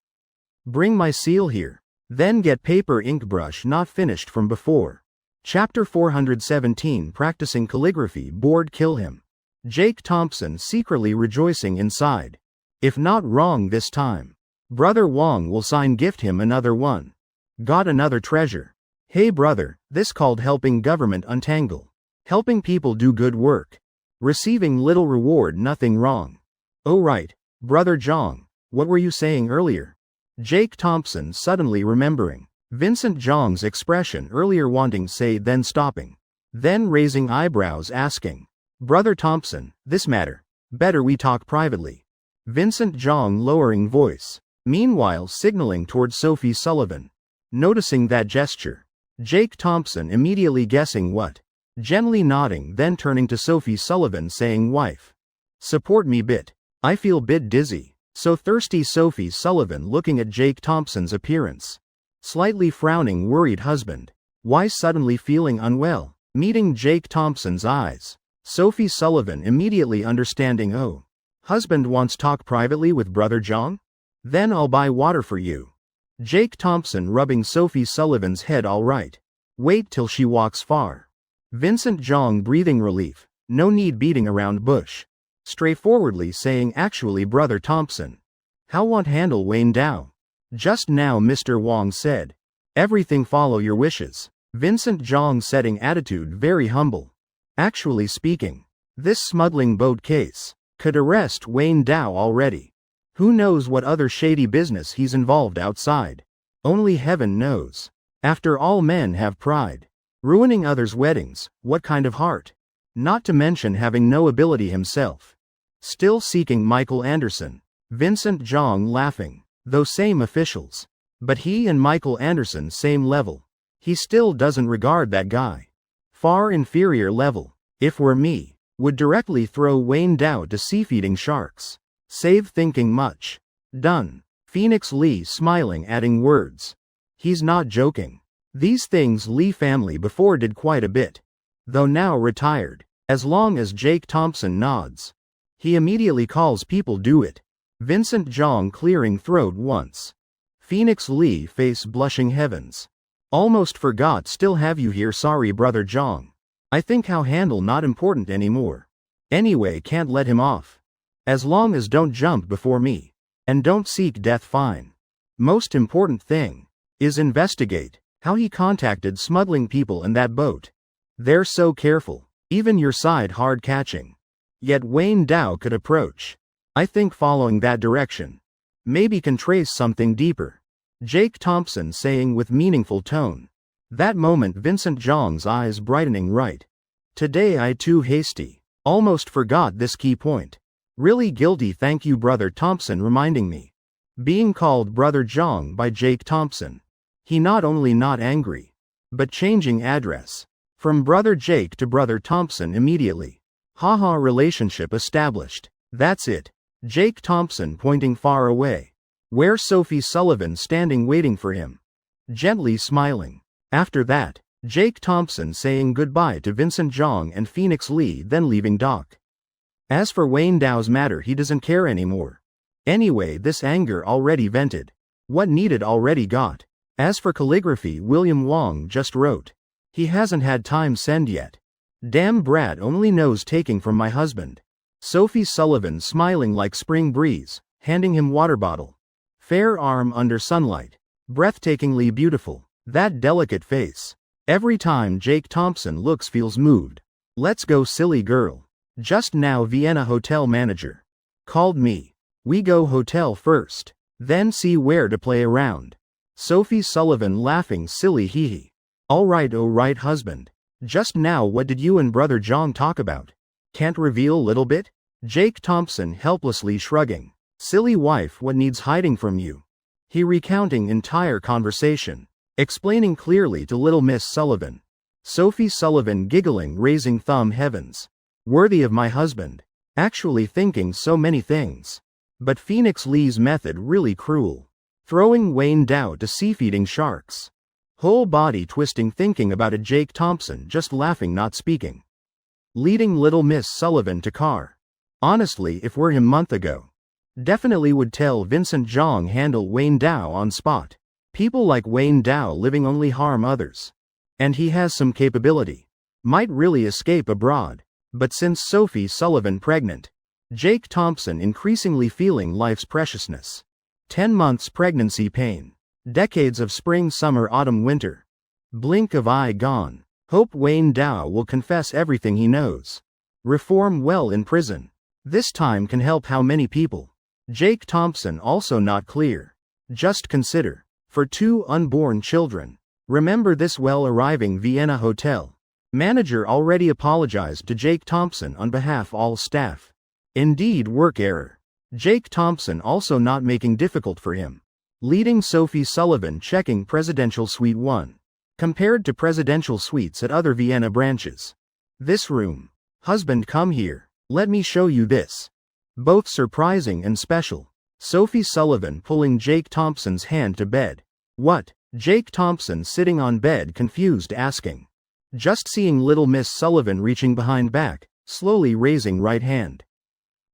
Speaker 1: Bring my seal here. Then get paper ink brush not finished from before. Chapter 417 Practicing calligraphy bored kill him. Jake Thompson secretly rejoicing inside. If not wrong this time. Brother Wong will sign gift him another one. Got another treasure. Hey brother, this called helping government untangle. Helping people do good work. Receiving little reward nothing wrong. Oh right, brother Zhang, what were you saying earlier? Jake Thompson suddenly remembering. Vincent Zhang's expression earlier wanting say then stopping. Then raising eyebrows asking. Brother Thompson, this matter. Better we talk privately. Vincent Zhang lowering voice. Meanwhile signaling towards Sophie Sullivan. Noticing that gesture. Jake Thompson immediately guessing what. Gently nodding then turning to Sophie Sullivan saying wife. Support me bit. I feel bit dizzy. So thirsty Sophie Sullivan looking at Jake Thompson's appearance. Slightly frowning worried husband. Why suddenly feeling unwell? Meeting Jake Thompson's eyes. Sophie Sullivan immediately understanding oh. Husband wants talk privately with brother Zhang? Then I'll buy water for you. Jake Thompson rubbing Sophie Sullivan's head all right. Wait till she walks far. Vincent Zhang breathing relief. No need beating around bush. Straightforwardly saying actually brother Thompson. How want handle Wayne Dao? Just now Mr. Wong said. Everything follow your wishes. Vincent Zhang setting attitude very humble. Actually speaking. This smuggling boat case. Could arrest Wayne Dao already. Who knows what other shady business he's involved outside. Only heaven knows. After all men have pride. Ruining others' weddings, what kind of heart? Not to mention having no ability himself. Still seeking Michael Anderson. Vincent Zhang laughing. Though same officials. But he and Michael Anderson same level. He still doesn't regard that guy. Far inferior level. If were me. Would directly throw Wayne Dao to sea-feeding sharks. Save thinking much. Done. Phoenix Lee smiling adding words. He's not joking. These things Lee family before did quite a bit. Though now retired. As long as Jake Thompson nods. He immediately calls people do it. Vincent Zhang clearing throat once. Phoenix Lee face blushing heavens. Almost forgot still have you here sorry brother Zhang. I think how handle not important anymore. Anyway can't let him off. As long as don't jump before me. And don't seek death fine. Most important thing. Is investigate. How he contacted smuggling people in that boat. They're so careful. Even your side hard catching. Yet Wayne Dao could approach. I think following that direction. Maybe can trace something deeper. Jake Thompson saying with meaningful tone. That moment Vincent Zhang's eyes brightening right. Today I too hasty. Almost forgot this key point. Really guilty thank you brother Thompson reminding me. Being called brother Zhang by Jake Thompson. He not only not angry. But changing address. From brother Jake to brother Thompson immediately. Haha relationship established. That's it. Jake Thompson pointing far away. Where Sophie Sullivan standing waiting for him. Gently smiling. After that, Jake Thompson saying goodbye to Vincent Zhang and Phoenix Lee then leaving dock. As for Wayne Dao's matter he doesn't care anymore. Anyway this anger already vented. What needed already got. As for calligraphy William Wong just wrote. He hasn't had time send yet. Damn brat only knows taking from my husband. Sophie Sullivan smiling like spring breeze, handing him water bottle. Fair arm under sunlight. Breathtakingly beautiful. That delicate face. Every time Jake Thompson looks feels moved. Let's go silly girl. Just now Vienna hotel manager. Called me. We go hotel first. Then see where to play around. Sophie Sullivan laughing silly hee hee. Alright oh right husband. Just now what did you and brother John talk about? Can't reveal little bit? Jake Thompson helplessly shrugging. Silly wife what needs hiding from you? He recounting entire conversation. Explaining clearly to little Miss Sullivan. Sophie Sullivan giggling raising thumb heavens. Worthy of my husband. Actually thinking so many things. But Phoenix Lee's method really cruel. Throwing Wayne Dow to sea-feeding sharks. Whole body twisting thinking about it Jake Thompson just laughing not speaking. Leading little Miss Sullivan to car. Honestly if were him month ago. Definitely would tell Vincent Zhang handle Wayne Dow on spot. People like Wayne Dow living only harm others. And he has some capability. Might really escape abroad. But since Sophie Sullivan pregnant. Jake Thompson increasingly feeling life's preciousness. 10 months pregnancy pain. Decades of spring summer autumn winter. Blink of eye gone. Hope Wayne Dow will confess everything he knows. Reform well in prison. This time can help how many people? Jake Thompson also not clear. Just consider. For 2 unborn children. Remember this well arriving Vienna hotel. Manager already apologized to Jake Thompson on behalf all staff. Indeed work error. Jake Thompson also not making difficult for him. Leading Sophie Sullivan checking presidential suite 1. Compared to presidential suites at other Vienna branches. This room. Husband come here. Let me show you this. Both surprising and special. Sophie Sullivan pulling Jake Thompson's hand to bed. What? Jake Thompson sitting on bed confused asking. Just seeing little Miss Sullivan reaching behind back, slowly raising right hand.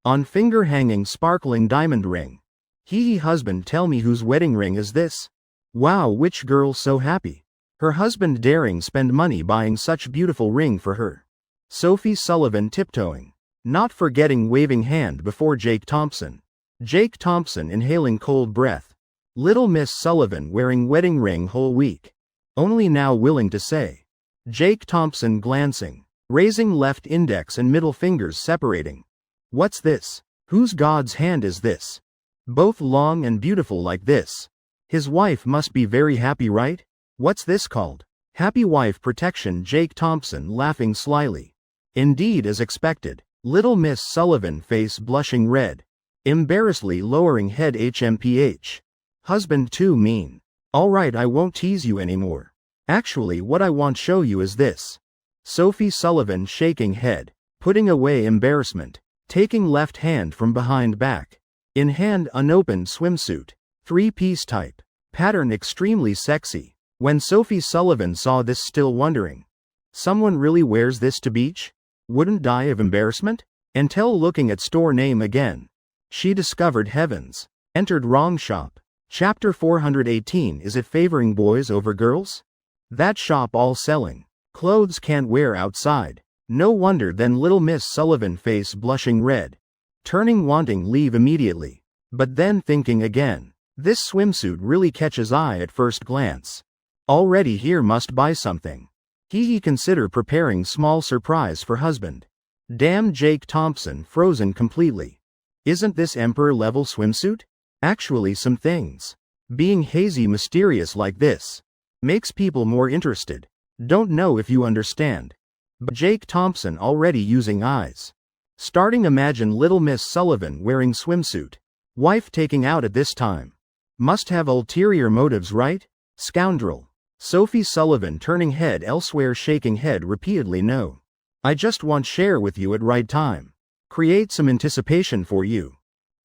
Speaker 1: On finger hanging sparkling diamond ring. Hee husband tell me whose wedding ring is this? Wow which girl so happy. Her husband daring spend money buying such beautiful ring for her. Sophie Sullivan tiptoeing. Not forgetting waving hand before Jake Thompson. Jake Thompson inhaling cold breath. Little Miss Sullivan wearing wedding ring whole week. Only now willing to say. Jake Thompson glancing. Raising left index and middle fingers separating. What's this? Whose God's hand is this? Both long and beautiful like this. His wife must be very happy right? What's this called? Happy wife protection Jake Thompson laughing slyly. Indeed as expected. Little Miss Sullivan face blushing red. Embarrassedly lowering head HMPH. Husband too mean. Alright I won't tease you anymore. Actually what I want show you is this. Sophie Sullivan shaking head. Putting away embarrassment. Taking left hand from behind back. In hand unopened swimsuit. 3-piece type. Pattern extremely sexy. When Sophie Sullivan saw this still wondering. Someone really wears this to beach? Wouldn't die of embarrassment? Until looking at store name again. She discovered heavens. Entered wrong shop. Chapter 418 Is it favoring boys over girls? That shop all selling. Clothes can't wear outside. No wonder then little Miss Sullivan face blushing red. Turning wanting leave immediately. But then thinking again. This swimsuit really catches eye at first glance. Already here must buy something. He consider preparing small surprise for husband. Damn Jake Thompson frozen completely. Isn't this emperor level swimsuit? Actually some things. Being hazy mysterious like this. Makes people more interested. Don't know if you understand. But Jake Thompson already using eyes. Starting imagine little Miss Sullivan wearing swimsuit. Wife taking out at this time. Must have ulterior motives right? Scoundrel. Sophie Sullivan turning head elsewhere shaking head repeatedly no. I just want share with you at right time. Create some anticipation for you.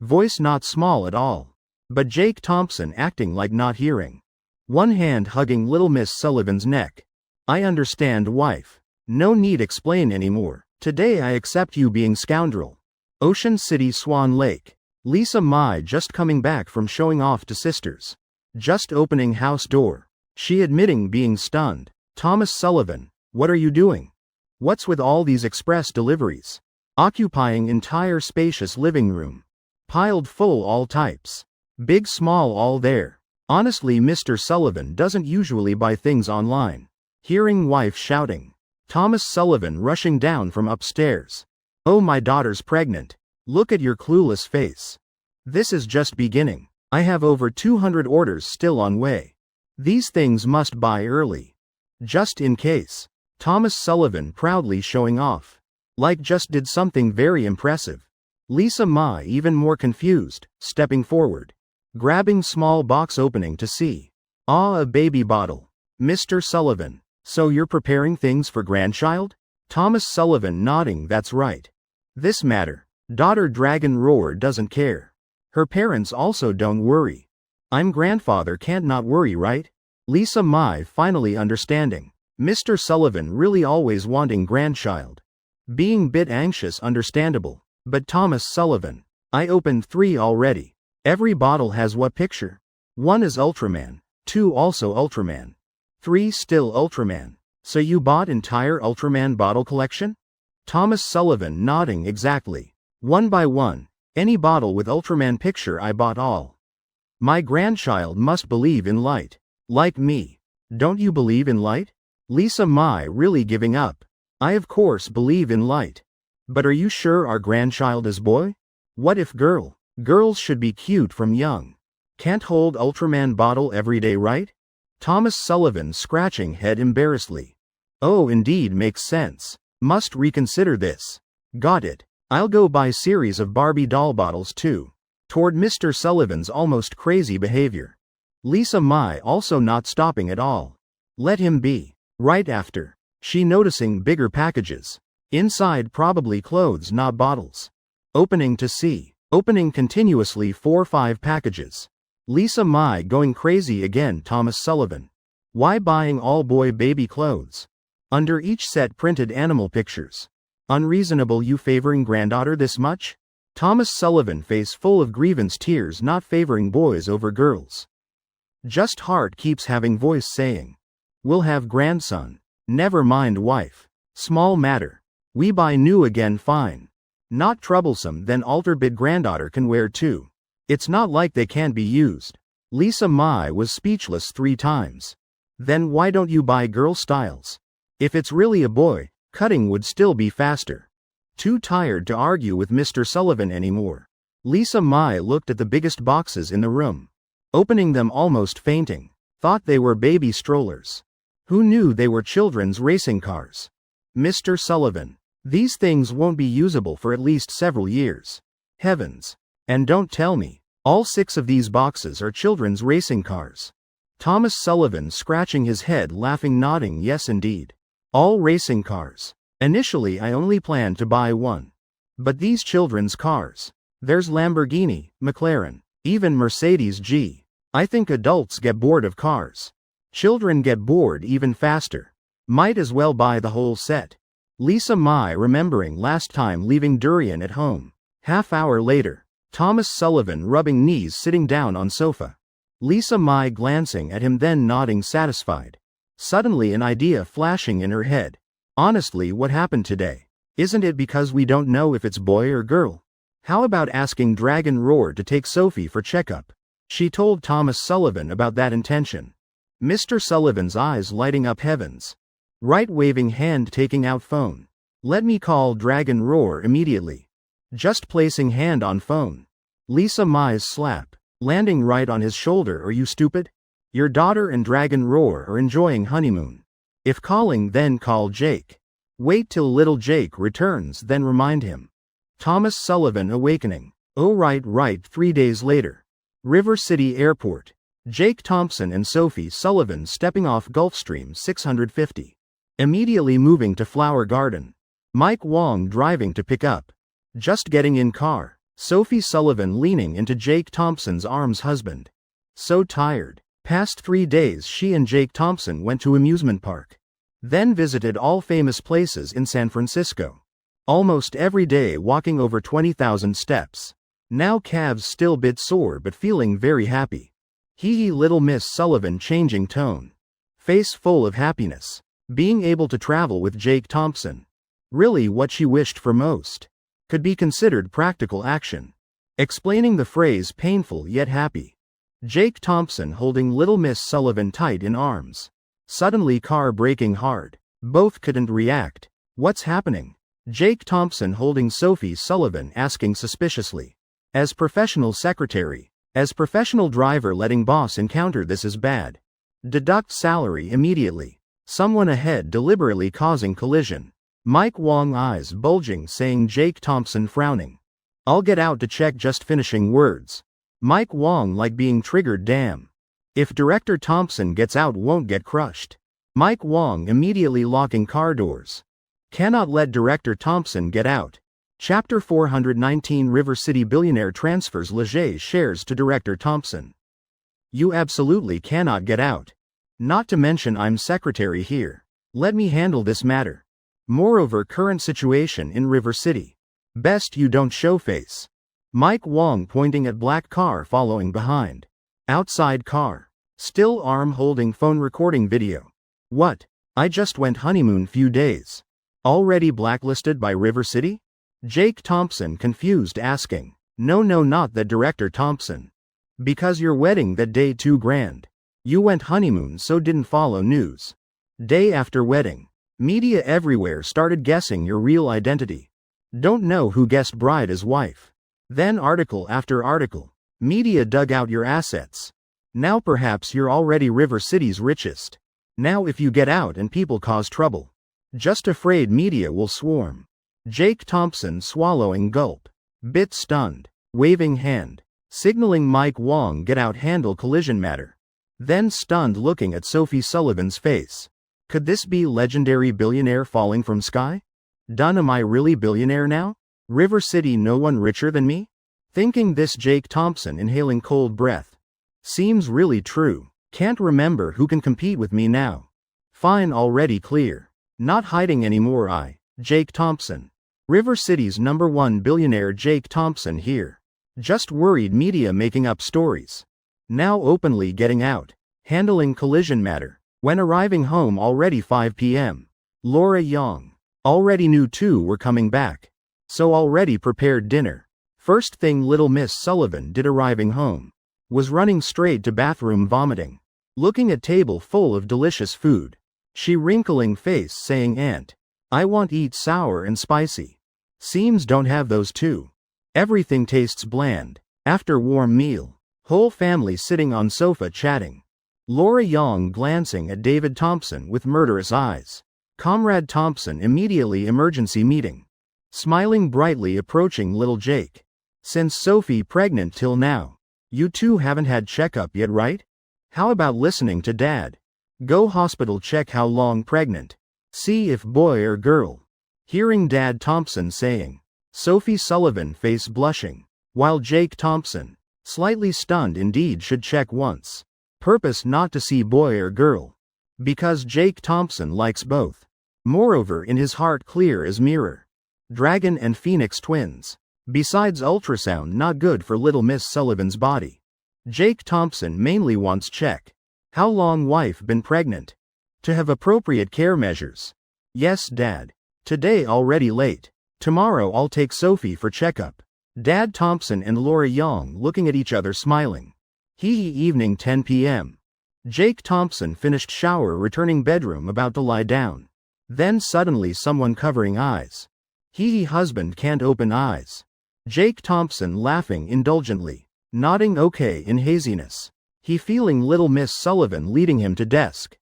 Speaker 1: Voice not small at all. But Jake Thompson acting like not hearing. One hand hugging little Miss Sullivan's neck. I understand wife. No need explain anymore. Today I accept you being scoundrel. Ocean City Swan Lake. Lisa Mai just coming back from showing off to sisters. Just opening house door. She admitting being stunned. Thomas Sullivan, what are you doing? What's with all these express deliveries? Occupying entire spacious living room. Piled full all types. Big small all there. Honestly Mr. Sullivan doesn't usually buy things online. Hearing wife shouting. Thomas Sullivan rushing down from upstairs. Oh my daughter's pregnant. Look at your clueless face. This is just beginning. I have over 200 orders still on way. These things must buy early. Just in case. Thomas Sullivan proudly showing off. Like just did something very impressive. Lisa Mai even more confused, stepping forward. Grabbing small box opening to see. Ah, a baby bottle. Mr. Sullivan. So you're preparing things for grandchild? Thomas Sullivan nodding, that's right. This matter. Daughter Dragon Roar doesn't care. Her parents also don't worry. I'm grandfather, can't not worry, right? Lisa Mai finally understanding. Mr. Sullivan really always wanting grandchild. Being bit anxious, understandable. But Thomas Sullivan. I opened 3 already. Every bottle has what picture? 1 is Ultraman, 2 also Ultraman. 3 still Ultraman. So you bought entire Ultraman bottle collection? Thomas Sullivan nodding, exactly. 1 by 1. Any bottle with Ultraman picture I bought all. My grandchild must believe in light. Like me. Don't you believe in light? Lisa Mai really giving up. I of course believe in light. But are you sure our grandchild is boy? What if girl? Girls should be cute from young. Can't hold Ultraman bottle every day, right? Thomas Sullivan scratching head embarrassedly. Oh, indeed, makes sense. Must reconsider this. Got it. I'll go buy series of Barbie doll bottles too. Toward Mr. Sullivan's almost crazy behavior. Lisa Mai also not stopping at all. Let him be. Right after. She noticing bigger packages. Inside probably clothes, not bottles. Opening to see. Opening continuously 4-5 packages. Lisa Mai going crazy again. Thomas Sullivan. Why buying all boy baby clothes? Under each set printed animal pictures. Unreasonable, you favoring granddaughter this much? Thomas Sullivan face full of grievance, tears, not favoring boys over girls. Just heart keeps having voice saying. We'll have grandson. Never mind wife. Small matter. We buy new again, fine. Not troublesome, then alter bit granddaughter can wear too. It's not like they can't be used. Lisa Mai was speechless 3 times. Then why don't you buy girl styles? If it's really a boy, cutting would still be faster. Too tired to argue with Mr. Sullivan anymore. Lisa Mai looked at the biggest boxes in the room. Opening them almost fainting. Thought they were baby strollers. Who knew they were children's racing cars? Mr. Sullivan. These things won't be usable for at least several years. Heavens. And don't tell me, all 6 of these boxes are children's racing cars. Thomas Sullivan scratching his head, laughing, nodding, yes indeed. All racing cars. Initially I only planned to buy 1. But these children's cars. There's Lamborghini, McLaren, even Mercedes G. I think adults get bored of cars. Children get bored even faster. Might as well buy the whole set. Lisa Mai remembering last time leaving durian at home. Half-hour later. Thomas Sullivan rubbing knees, sitting down on sofa. Lisa Mai glancing at him, then nodding satisfied. Suddenly an idea flashing in her head. Honestly, what happened today? Isn't it because we don't know if it's boy or girl? How about asking Dragon Roar to take Sophie for checkup? She told Thomas Sullivan about that intention. Mr. Sullivan's eyes lighting up, heavens. Right, waving hand, taking out phone. Let me call Dragon Roar immediately. Just placing hand on phone. Lisa Mai's slap. Landing right on his shoulder. Are you stupid? Your daughter and Dragon Roar are enjoying honeymoon. If calling, then call Jake. Wait till little Jake returns, then remind him. Thomas Sullivan awakening. Oh right. 3 days later. River City Airport. Jake Thompson and Sophie Sullivan stepping off Gulfstream 650. Immediately moving to Flower Garden. Mike Wong driving to pick up. Just getting in car. Sophie Sullivan leaning into Jake Thompson's arms, husband. So tired. Past 3 days she and Jake Thompson went to amusement park. Then visited all famous places in San Francisco. Almost every day walking over 20,000 steps. Now calves still bit sore but feeling very happy. Hee little Miss Sullivan changing tone. Face full of happiness. Being able to travel with Jake Thompson. Really what she wished for most. Could be considered practical action. Explaining the phrase painful yet happy. Jake Thompson holding little Miss Sullivan tight in arms. Suddenly car braking hard. Both couldn't react. What's happening? Jake Thompson holding Sophie Sullivan asking suspiciously. As professional secretary. As professional driver, letting boss encounter this is bad. Deduct salary immediately. Someone ahead deliberately causing collision. Mike Wong eyes bulging, saying Jake Thompson frowning. I'll get out to check, just finishing words. Mike Wong like being triggered, damn. If Director Thompson gets out, won't get crushed. Mike Wong immediately locking car doors. Cannot let Director Thompson get out. Chapter 419 River City billionaire transfers Leger shares to Director Thompson. You absolutely cannot get out. Not to mention I'm secretary here. Let me handle this matter. Moreover, current situation in River City. Best you don't show face. Mike Wong pointing at black car following behind. Outside car. Still arm holding phone recording video. What? I just went honeymoon few days. Already blacklisted by River City? Jake Thompson confused asking. No, not that, Director Thompson. Because your wedding that day too grand. You went honeymoon so didn't follow news. Day after wedding. Media everywhere started guessing your real identity. Don't know who guessed bride as wife. Then article after article. Media dug out your assets. Now perhaps you're already River City's richest. Now if you get out and people cause trouble. Just afraid media will swarm. Jake Thompson swallowing gulp. Bit stunned. Waving hand. Signaling Mike Wong get out, handle collision matter. Then stunned looking at Sophie Sullivan's face. Could this be legendary billionaire falling from sky? Done, am I really billionaire now? River City, no one richer than me? Thinking this, Jake Thompson inhaling cold breath. Seems really true. Can't remember who can compete with me now. Fine, already clear. Not hiding anymore, Jake Thompson. River City's #1 billionaire Jake Thompson here. Just worried media making up stories. Now openly getting out. Handling collision matter. When arriving home already 5 p.m. Laura Young. Already knew two were coming back. So already prepared dinner. First thing little Miss Sullivan did arriving home. Was running straight to bathroom vomiting. Looking at table full of delicious food. She wrinkling face saying, Aunt, I want eat sour and spicy. Seems don't have those too. Everything tastes bland. After warm meal. Whole family sitting on sofa chatting. Laura Young glancing at David Thompson with murderous eyes. Comrade Thompson immediately emergency meeting. Smiling brightly approaching little Jake. Since Sophie pregnant till now. You two haven't had checkup yet, right? How about listening to Dad? Go hospital, check how long pregnant. See if boy or girl. Hearing Dad Thompson saying. Sophie Sullivan face blushing. While Jake Thompson, slightly stunned indeed, should check once. Purpose not to see boy or girl. Because Jake Thompson likes both. Moreover, in his heart clear as mirror. Dragon and Phoenix twins. Besides ultrasound not good for little Miss Sullivan's body. Jake Thompson mainly wants check. How long wife been pregnant? To have appropriate care measures. Yes, Dad. Today already late. Tomorrow I'll take Sophie for checkup. Dad Thompson and Laura Young looking at each other smiling. Hee evening 10 p.m. Jake Thompson finished shower, returning bedroom, about to lie down. Then suddenly someone covering eyes. Hee husband can't open eyes. Jake Thompson laughing indulgently. Nodding okay in haziness. He feeling little Miss Sullivan leading him to desk.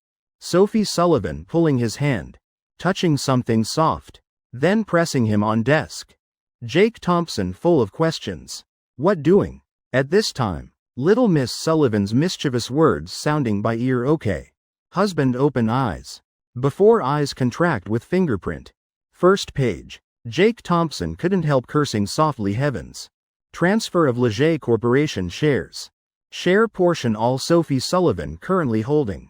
Speaker 1: Sophie Sullivan pulling his hand. Touching something soft. Then pressing him on desk. Jake Thompson full of questions. What doing? At this time, little Miss Sullivan's mischievous words sounding by ear okay. Husband open eyes. Before eyes contract with fingerprint. First page. Jake Thompson couldn't help cursing softly, heavens. Transfer of Leger Corporation shares. Share portion all Sophie Sullivan currently holding.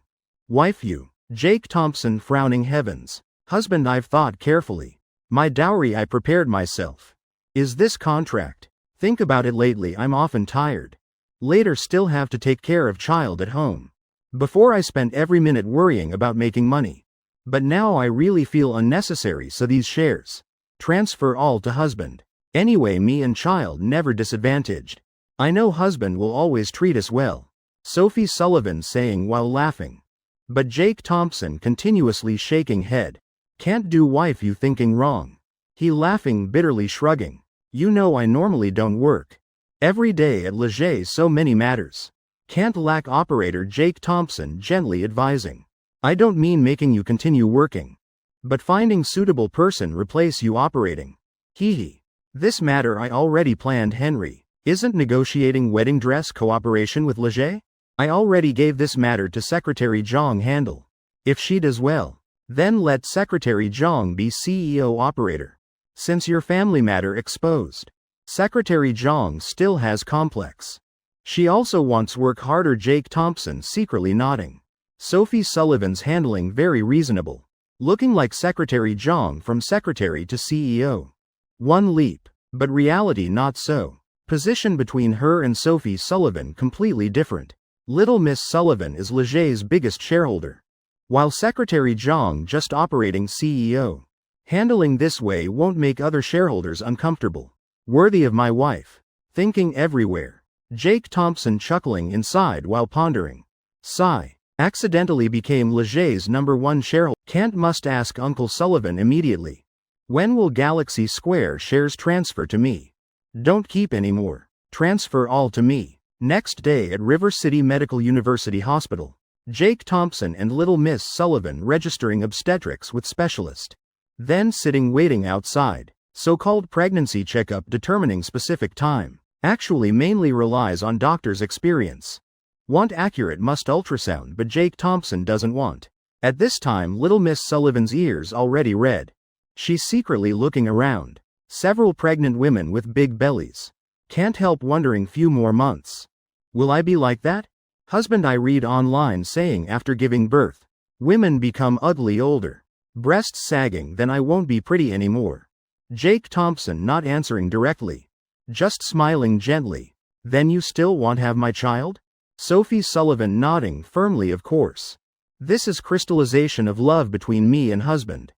Speaker 1: Wife you. Jake Thompson frowning, heavens. Husband, I've thought carefully. My dowry I prepared myself. Is this contract? Think about it lately, I'm often tired. Later still have to take care of child at home. Before I spent every minute worrying about making money. But now I really feel unnecessary, so these shares. Transfer all to husband. Anyway, me and child never disadvantaged. I know husband will always treat us well. Sophie Sullivan saying while laughing. But Jake Thompson continuously shaking head. Can't do, wife, you thinking wrong. He laughing bitterly shrugging. You know I normally don't work. Every day at Leger so many matters. Can't lack operator Jake Thompson gently advising. I don't mean making you continue working, but finding suitable person replace you operating. Hee. This matter I already planned Henry. Isn't negotiating wedding dress cooperation with Leger? I already gave this matter to Secretary Zhang handle. If she does well, then let Secretary Zhang be CEO operator. Since your family matter exposed, Secretary Zhang still has complex. She also wants work harder. Jake Thompson secretly nodding. Sophie Sullivan's handling very reasonable. Looking like Secretary Zhang from secretary to CEO. One leap, but reality not so. Position between her and Sophie Sullivan completely different. Little Miss Sullivan is Leger's biggest shareholder, while Secretary Zhang just operating CEO. Handling this way won't make other shareholders uncomfortable. Worthy of my wife. Thinking everywhere. Jake Thompson chuckling inside while pondering. Sigh. Accidentally became Leger's #1 shareholder. Must ask Uncle Sullivan immediately. When will Galaxy Square shares transfer to me? Don't keep any more. Transfer all to me. Next day at River City Medical University Hospital. Jake Thompson and Little Miss Sullivan registering obstetrics with specialist. Then sitting waiting outside. So-called pregnancy checkup determining specific time. Actually mainly relies on doctor's experience. Want accurate must ultrasound, but Jake Thompson doesn't want. At this time Little Miss Sullivan's ears already red. She's secretly looking around. Several pregnant women with big bellies. Can't help wondering few more months. Will I be like that? Husband I read online saying after giving birth, women become ugly older. Breasts sagging, then I won't be pretty anymore. Jake Thompson not answering directly. Just smiling gently. Then you still want have my child? Sophie Sullivan nodding firmly of course. This is crystallization of love between me and husband.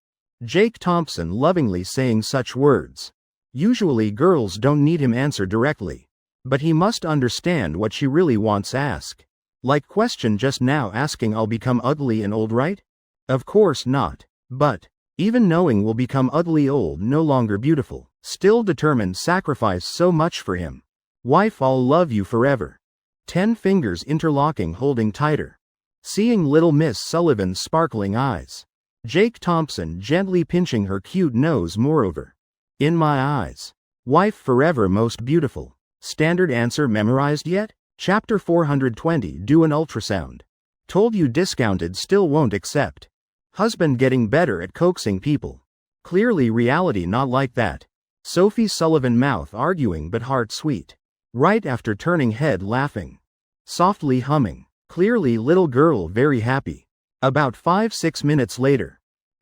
Speaker 1: Jake Thompson lovingly saying such words. Usually girls don't need him answer directly. But he must understand what she really wants ask. Like question just now asking I'll become ugly and old right? Of course not. But, even knowing will become ugly old no longer beautiful. Still determined sacrifice so much for him. Wife I'll love you forever. 10 fingers interlocking holding tighter. Seeing Little Miss Sullivan's sparkling eyes. Jake Thompson gently pinching her cute nose moreover. In my eyes. Wife forever most beautiful. Standard answer memorized yet? Chapter 420 Do an ultrasound. Told you discounted still won't accept. Husband getting better at coaxing people. Clearly reality not like that. Sophie Sullivan mouth arguing but heart sweet. Right after turning head laughing. Softly humming. Clearly little girl very happy. About 5-6 minutes later.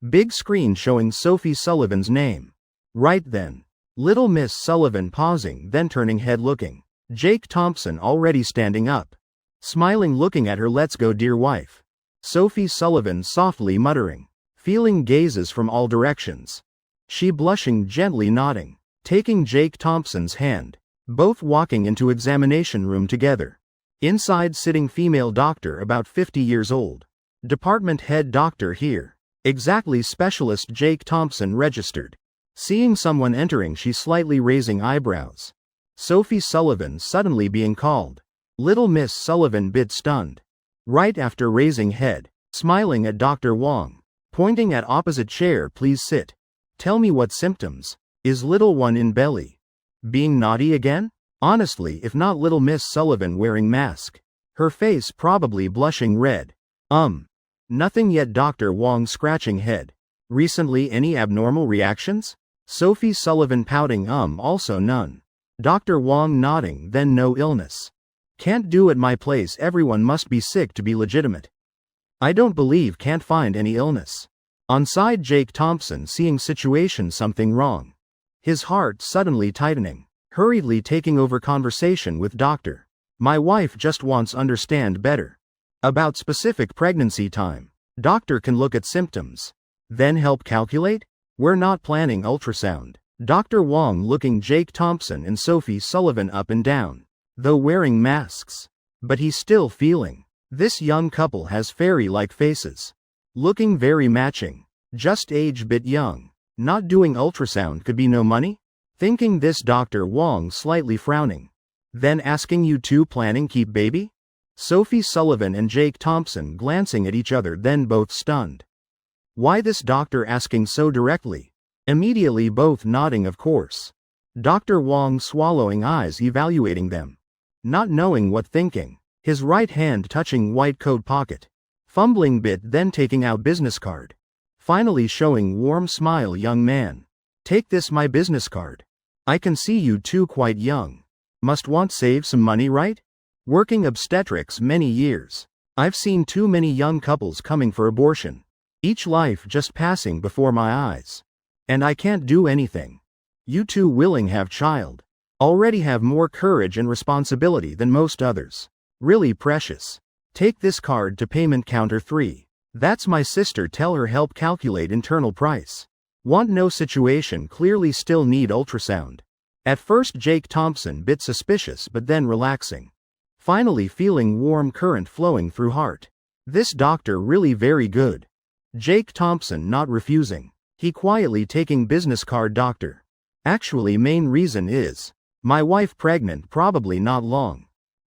Speaker 1: Big screen showing Sophie Sullivan's name. Right then. Little Miss Sullivan pausing then turning head looking. Jake Thompson already standing up. Smiling looking at her let's go dear wife. Sophie Sullivan softly muttering. Feeling gazes from all directions. She blushing gently nodding. Taking Jake Thompson's hand. Both walking into examination room together. Inside sitting female doctor about 50 years old. Department head doctor here. Exactly specialist Jake Thompson registered. Seeing someone entering she slightly raising eyebrows. Sophie Sullivan suddenly being called. Little Miss Sullivan bit stunned. Right after raising head. Smiling at Dr. Wong. Pointing at opposite chair please sit. Tell me what symptoms. Is little one in belly? Being naughty again? Honestly if not Little Miss Sullivan wearing mask. Her face probably blushing red. Nothing yet Dr. Wong scratching head. Recently any abnormal reactions? Sophie Sullivan pouting also none. Dr. Wong nodding then no illness. Can't do at my place everyone must be sick to be legitimate. I don't believe can't find any illness. On side Jake Thompson seeing situation something wrong. His heart suddenly tightening. Hurriedly taking over conversation with doctor. My wife just wants understand better. About specific pregnancy time. Doctor can look at symptoms. Then help calculate? We're not planning ultrasound. Dr. Wong looking Jake Thompson and Sophie Sullivan up and down. Though wearing masks. But he's still feeling. This young couple has fairy-like faces. Looking very matching. Just age bit young. Not doing ultrasound could be no money? Thinking this Dr. Wong slightly frowning. Then asking you two planning keep baby? Sophie Sullivan and Jake Thompson glancing at each other, then both stunned. Why this doctor asking so directly? Immediately both nodding of course. Dr. Wong swallowing eyes evaluating them. Not knowing what thinking. His right hand touching white coat pocket. Fumbling bit, then taking out business card. Finally showing warm smile, young man. Take this my business card. I can see you two quite young. Must want save some money, right? Working obstetrics many years. I've seen too many young couples coming for abortion. Each life just passing before my eyes. And I can't do anything. You two willing have child. Already have more courage and responsibility than most others. Really precious. Take this card to payment counter 3. That's my sister, tell her help calculate internal price. Want no situation, clearly still need ultrasound. At first Jake Thompson bit suspicious but then relaxing. Finally feeling warm current flowing through heart. This doctor really very good. Jake Thompson not refusing. He quietly taking business card. Doctor. Actually main reason is, my wife pregnant, probably not long.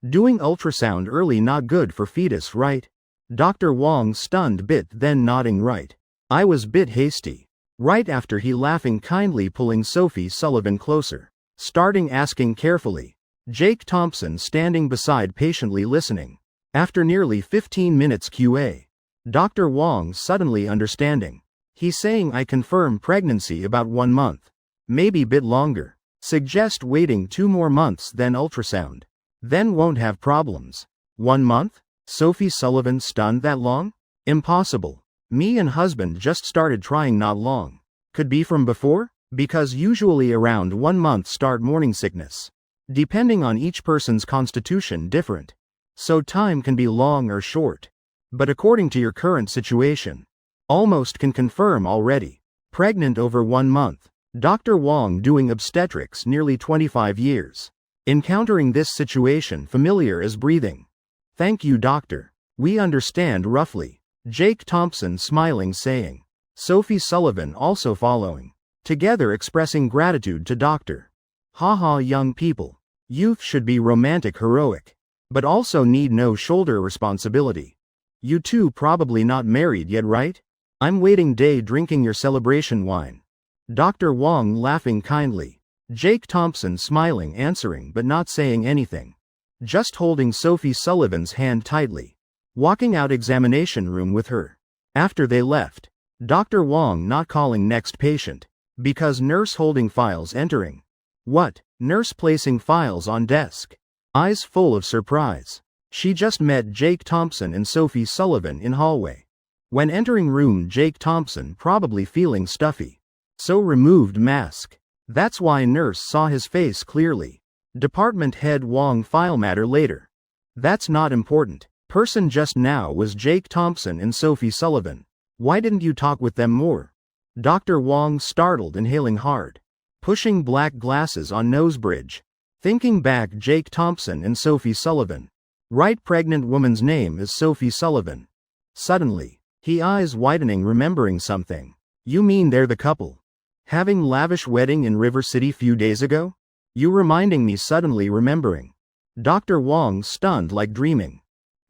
Speaker 1: Doing ultrasound early not good for fetus, right? Dr. Wong stunned bit then nodding right. I was bit hasty. Right after he laughing kindly pulling Sophie Sullivan closer. Starting asking carefully. Jake Thompson standing beside patiently listening. After nearly 15 minutes QA. Dr. Wong suddenly understanding. He's saying I confirm pregnancy about 1 month. Maybe bit longer. Suggest waiting 2 more months then ultrasound. Then won't have problems. 1 month? Sophie Sullivan stunned, that long? Impossible. Me and husband just started trying not long. Could be from before? Because usually around 1 month start morning sickness. Depending on each person's constitution different. So time can be long or short. But according to your current situation, almost can confirm already. Pregnant over 1 month. Dr. Wong doing obstetrics nearly 25 years. Encountering this situation familiar as breathing. Thank you, doctor. We understand roughly. Jake Thompson smiling saying. Sophie Sullivan also following. Together expressing gratitude to doctor. Haha, young people. Youth should be romantic heroic. But also need no shoulder responsibility. You two probably not married yet, right? I'm waiting day drinking your celebration wine. Dr. Wong laughing kindly. Jake Thompson smiling answering but not saying anything. Just holding Sophie Sullivan's hand tightly. Walking out examination room with her. After they left. Dr. Wong not calling next patient. Because nurse holding files entering. What? Nurse placing files on desk. Eyes full of surprise. She just met Jake Thompson and Sophie Sullivan in hallway. When entering room, Jake Thompson probably feeling stuffy. So removed mask. That's why nurse saw his face clearly. Department head Wong file matter later. That's not important. Person just now was Jake Thompson and Sophie Sullivan. Why didn't you talk with them more? Dr. Wong startled, inhaling hard. Pushing black glasses on nose bridge. Thinking back, Jake Thompson and Sophie Sullivan. Right, pregnant woman's name is Sophie Sullivan. Suddenly, he eyes widening, remembering something. You mean they're the couple? Having lavish wedding in River City few days ago? You reminding me, suddenly remembering. Dr. Wong stunned like dreaming.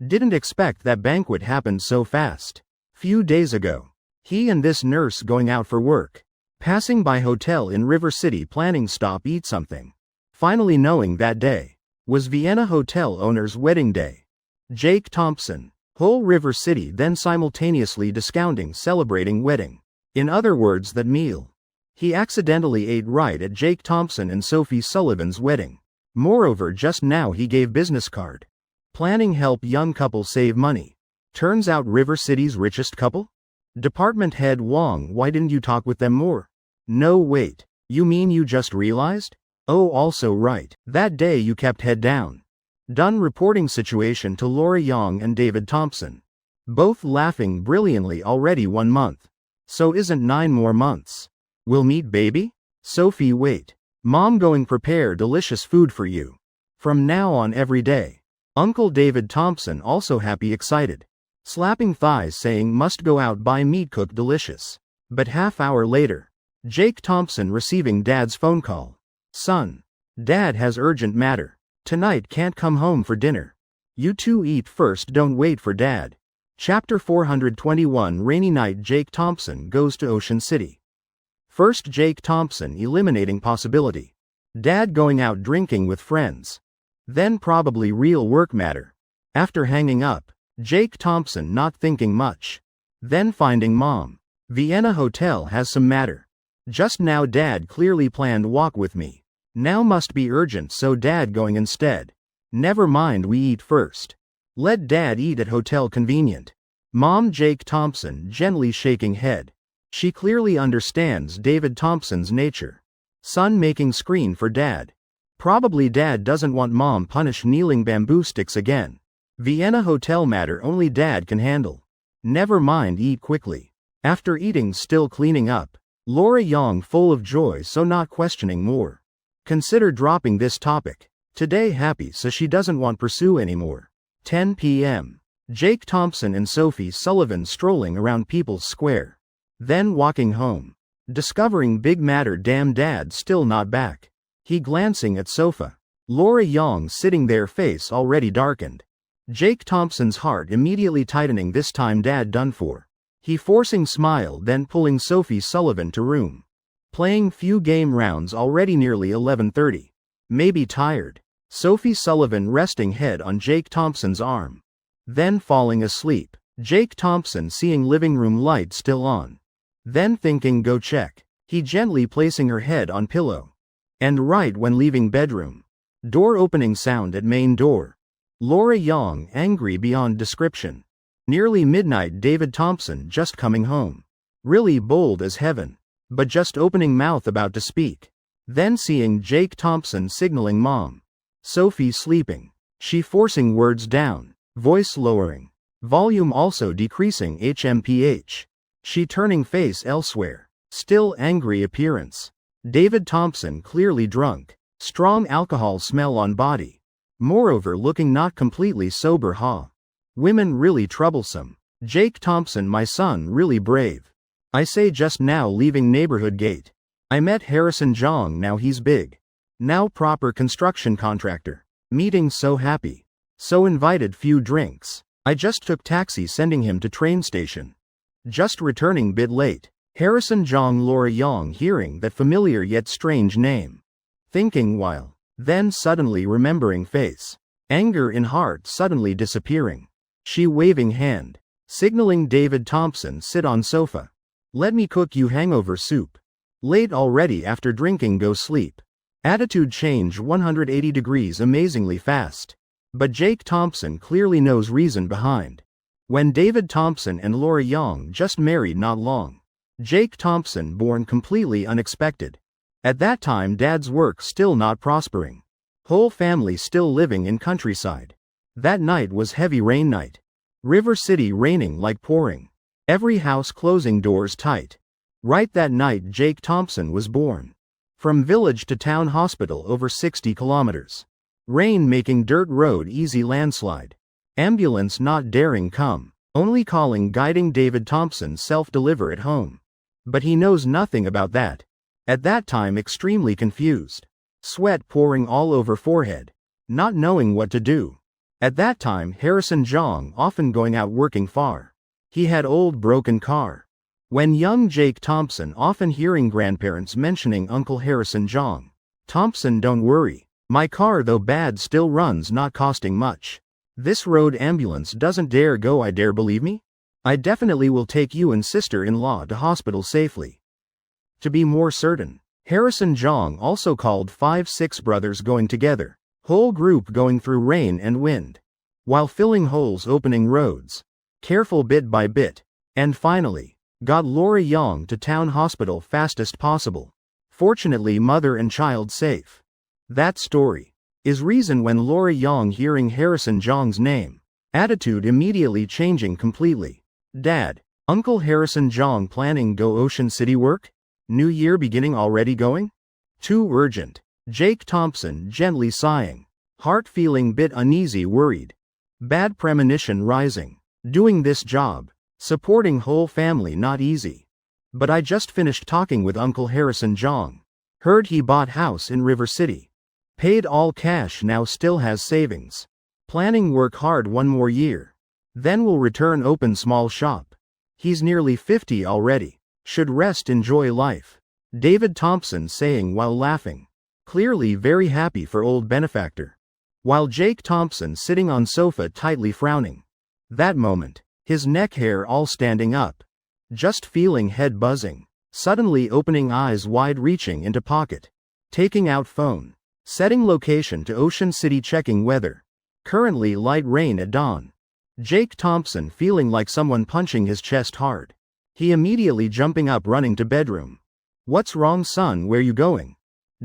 Speaker 1: Didn't expect that banquet happened so fast. Few days ago. He and this nurse going out for work. Passing by hotel in River City planning stop eat something. Finally knowing that day. Was Vienna hotel owner's wedding day. Jake Thompson. Whole River City then simultaneously discounting celebrating wedding. In other words, that meal. He accidentally ate right at Jake Thompson and Sophie Sullivan's wedding. Moreover, just now he gave business card. Planning help young couple save money. Turns out River City's richest couple? Department head Wong, why didn't you talk with them more? No, wait. You mean you just realized? Oh, also right. That day you kept head down. Done reporting situation to Laura Young and David Thompson. Both laughing brilliantly, already 1 month. So isn't 9 more months. We'll meet baby? Sophie, wait. Mom going prepare delicious food for you. From now on every day. Uncle David Thompson also happy excited. Slapping thighs saying must go out buy meat cook delicious. But half hour later. Jake Thompson receiving dad's phone call. Son. Dad has urgent matter. Tonight can't come home for dinner. You two eat first, don't wait for Dad. Chapter 421 Rainy night. Jake Thompson goes to Ocean City. First, Jake Thompson eliminating possibility. Dad going out drinking with friends. Then probably real work matter. After hanging up, Jake Thompson not thinking much. Then finding Mom. Vienna hotel has some matter. Just now Dad clearly planned walk with me. Now must be urgent, so Dad going instead. Never mind, we eat first. Let Dad eat at hotel convenient. Mom. Jake Thompson gently shaking head. She clearly understands David Thompson's nature. Son making screen for Dad. Probably Dad doesn't want Mom punish kneeling bamboo sticks again. Vienna hotel matter only Dad can handle. Never mind, eat quickly. After eating, still cleaning up. Laura Young full of joy, so not questioning more. Consider dropping this topic. Today happy, so she doesn't want pursue anymore. 10 p.m. Jake Thompson and Sophie Sullivan strolling around People's Square. Then walking home. Discovering big matter, damn Dad still not back. He glancing at sofa. Laura Young sitting there, face already darkened. Jake Thompson's heart immediately tightening, this time Dad done for. He forcing smile, then pulling Sophie Sullivan to room. Playing few game rounds, already nearly 11:30. Maybe tired. Sophie Sullivan resting head on Jake Thompson's arm. Then falling asleep. Jake Thompson seeing living room light still on. Then thinking go check. He gently placing her head on pillow. And right when leaving bedroom. Door opening sound at main door. Laura Young angry beyond description. Nearly midnight, David Thompson just coming home. Really bold as heaven. But just opening mouth about to speak. Then seeing Jake Thompson signaling Mom. Sophie sleeping. She forcing words down. Voice lowering. Volume also decreasing HMPH. She turning face elsewhere. Still angry appearance. David Thompson clearly drunk. Strong alcohol smell on body. Moreover looking not completely sober. Women really troublesome. Jake Thompson, my son really brave. I say just now leaving neighborhood gate. I met Harrison Jong, now he's big. Now proper construction contractor. Meeting so happy. So invited, few drinks. I just took taxi sending him to train station. Just returning bit late. Harrison Jong. Laura Young hearing that familiar yet strange name. Thinking while. Then suddenly remembering face. Anger in heart suddenly disappearing. She waving hand. Signaling David Thompson sit on sofa. Let me cook you hangover soup. Late already, after drinking go sleep. Attitude change 180 degrees amazingly fast. But Jake Thompson clearly knows reason behind. When David Thompson and Laura Young just married not long. Jake Thompson born completely unexpected. At that time Dad's work still not prospering. Whole family still living in countryside. That night was heavy rain night. River City raining like pouring. Every house closing doors tight. Right that night Jake Thompson was born. From village to town hospital over 60 kilometers. Rain making dirt road easy landslide. Ambulance not daring come. Only calling guiding David Thompson self-deliver at home. But he knows nothing about that. At that time extremely confused. Sweat pouring all over forehead. Not knowing what to do. At that time Harrison Jong often going out working far. He had old broken car. When young Jake Thompson often hearing grandparents mentioning Uncle Harrison Jong. Thompson, don't worry. My car though bad still runs, not costing much. This road ambulance doesn't dare go, I dare, believe me? I definitely will take you and sister-in-law to hospital safely. To be more certain, Harrison Jong also called 5-6 brothers going together. Whole group going through rain and wind. While filling holes, opening roads. Careful bit by bit. And finally, got Laura Young to town hospital fastest possible. Fortunately mother and child safe. That story is reason when Laura Young hearing Harrison Jong's name. Attitude immediately changing completely. Dad, Uncle Harrison Jong planning go Ocean City work? New year beginning already going? Too urgent. Jake Thompson gently sighing. Heart feeling bit uneasy, worried. Bad premonition rising. Doing this job. Supporting whole family not easy. But I just finished talking with Uncle Harrison Jong. Heard he bought house in River City. Paid all cash, now still has savings. Planning work hard one more year. Then will return, open small shop. He's nearly 50 already. Should rest, enjoy life. David Thompson saying while laughing. Clearly very happy for old benefactor. While Jake Thompson sitting on sofa tightly frowning. That moment, his neck hair all standing up. Just feeling head buzzing. Suddenly opening eyes wide, reaching into pocket. Taking out phone. Setting location to Ocean City, checking weather. Currently light rain at dawn. Jake Thompson feeling like someone punching his chest hard. He immediately jumping up, running to bedroom. What's wrong, son, where you going?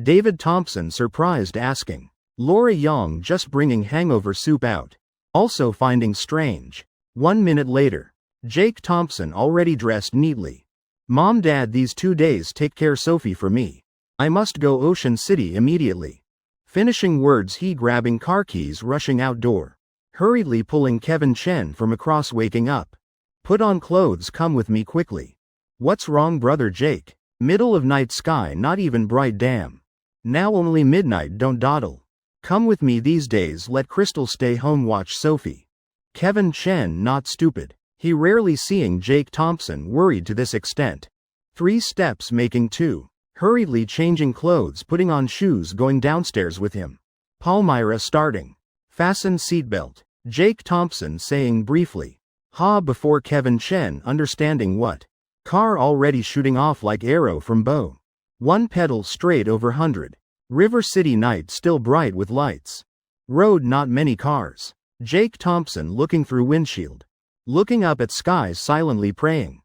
Speaker 1: David Thompson surprised asking. Laura Young just bringing hangover soup out. Also finding strange. 1 minute later. Jake Thompson already dressed neatly. Mom, Dad, these 2 days take care Sophie for me. I must go Ocean City immediately. Finishing words, he grabbing car keys, rushing outdoor. Hurriedly pulling Kevin Chen from across, waking up. Put on clothes, come with me quickly. What's wrong, brother Jake? Middle of night, sky not even bright, damn. Now only midnight, don't dawdle. Come with me these days, let Crystal stay home, watch Sophie. Kevin Chen not stupid. He rarely seeing Jake Thompson worried to this extent. 3 steps, making 2. Hurriedly changing clothes, putting on shoes, going downstairs with him. Palmyra starting. Fasten seatbelt. Jake Thompson saying briefly. Ha, before Kevin Chen understanding what. Car already shooting off like arrow from bow. 1 pedal straight over 100. River City night still bright with lights. Road not many cars. Jake Thompson looking through windshield. Looking up at skies, silently praying.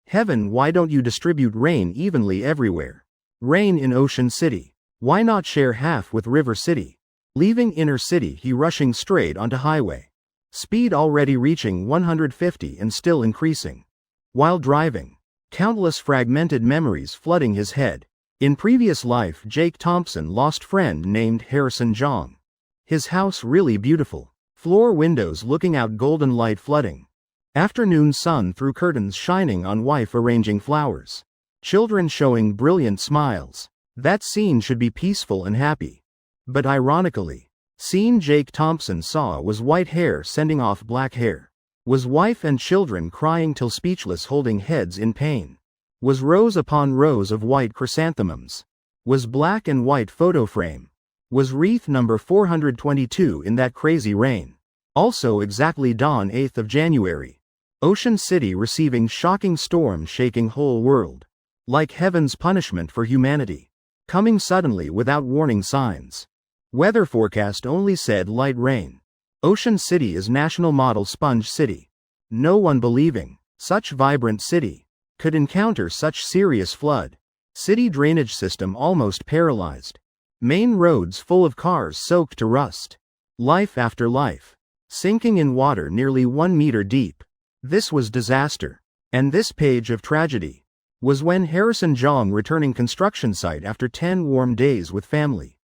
Speaker 1: Heaven, why don't you distribute rain evenly everywhere? Rain in Ocean City. Why not share half with River City? Leaving inner city, he rushing straight onto highway. Speed already reaching 150 and still increasing. While driving, countless fragmented memories flooding his head. In previous life, Jake Thompson lost friend named Harrison Jong. His house really beautiful. Floor windows looking out, golden light flooding. Afternoon sun through curtains shining on wife arranging flowers. Children showing brilliant smiles. That scene should be peaceful and happy. But ironically, scene Jake Thompson saw was white hair sending off black hair. Was wife and children crying till speechless, holding heads in pain. Was rows upon rows of white chrysanthemums. Was black and white photo frame. Was wreath number 422 in that crazy rain. Also exactly dawn 8th of January. Ocean City receiving shocking storm shaking whole world. Like heaven's punishment for humanity. Coming suddenly without warning signs. Weather forecast only said light rain. Ocean City is national model sponge city. No one believing such vibrant city could encounter such serious flood. City drainage system almost paralyzed. Main roads full of cars soaked to rust. Life after life. Sinking in water nearly 1 meter deep. This was disaster. And this page of tragedy was when Harrison Jong returning construction site after 10 warm days with family.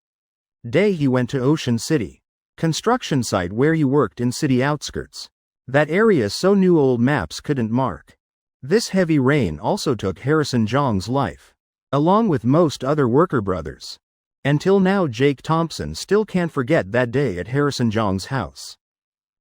Speaker 1: Day he went to Ocean City. Construction site where he worked in city outskirts. That area so new old maps couldn't mark. This heavy rain also took Harrison Jong's life. Along with most other worker brothers. Until now Jake Thompson still can't forget that day at Harrison Jong's house.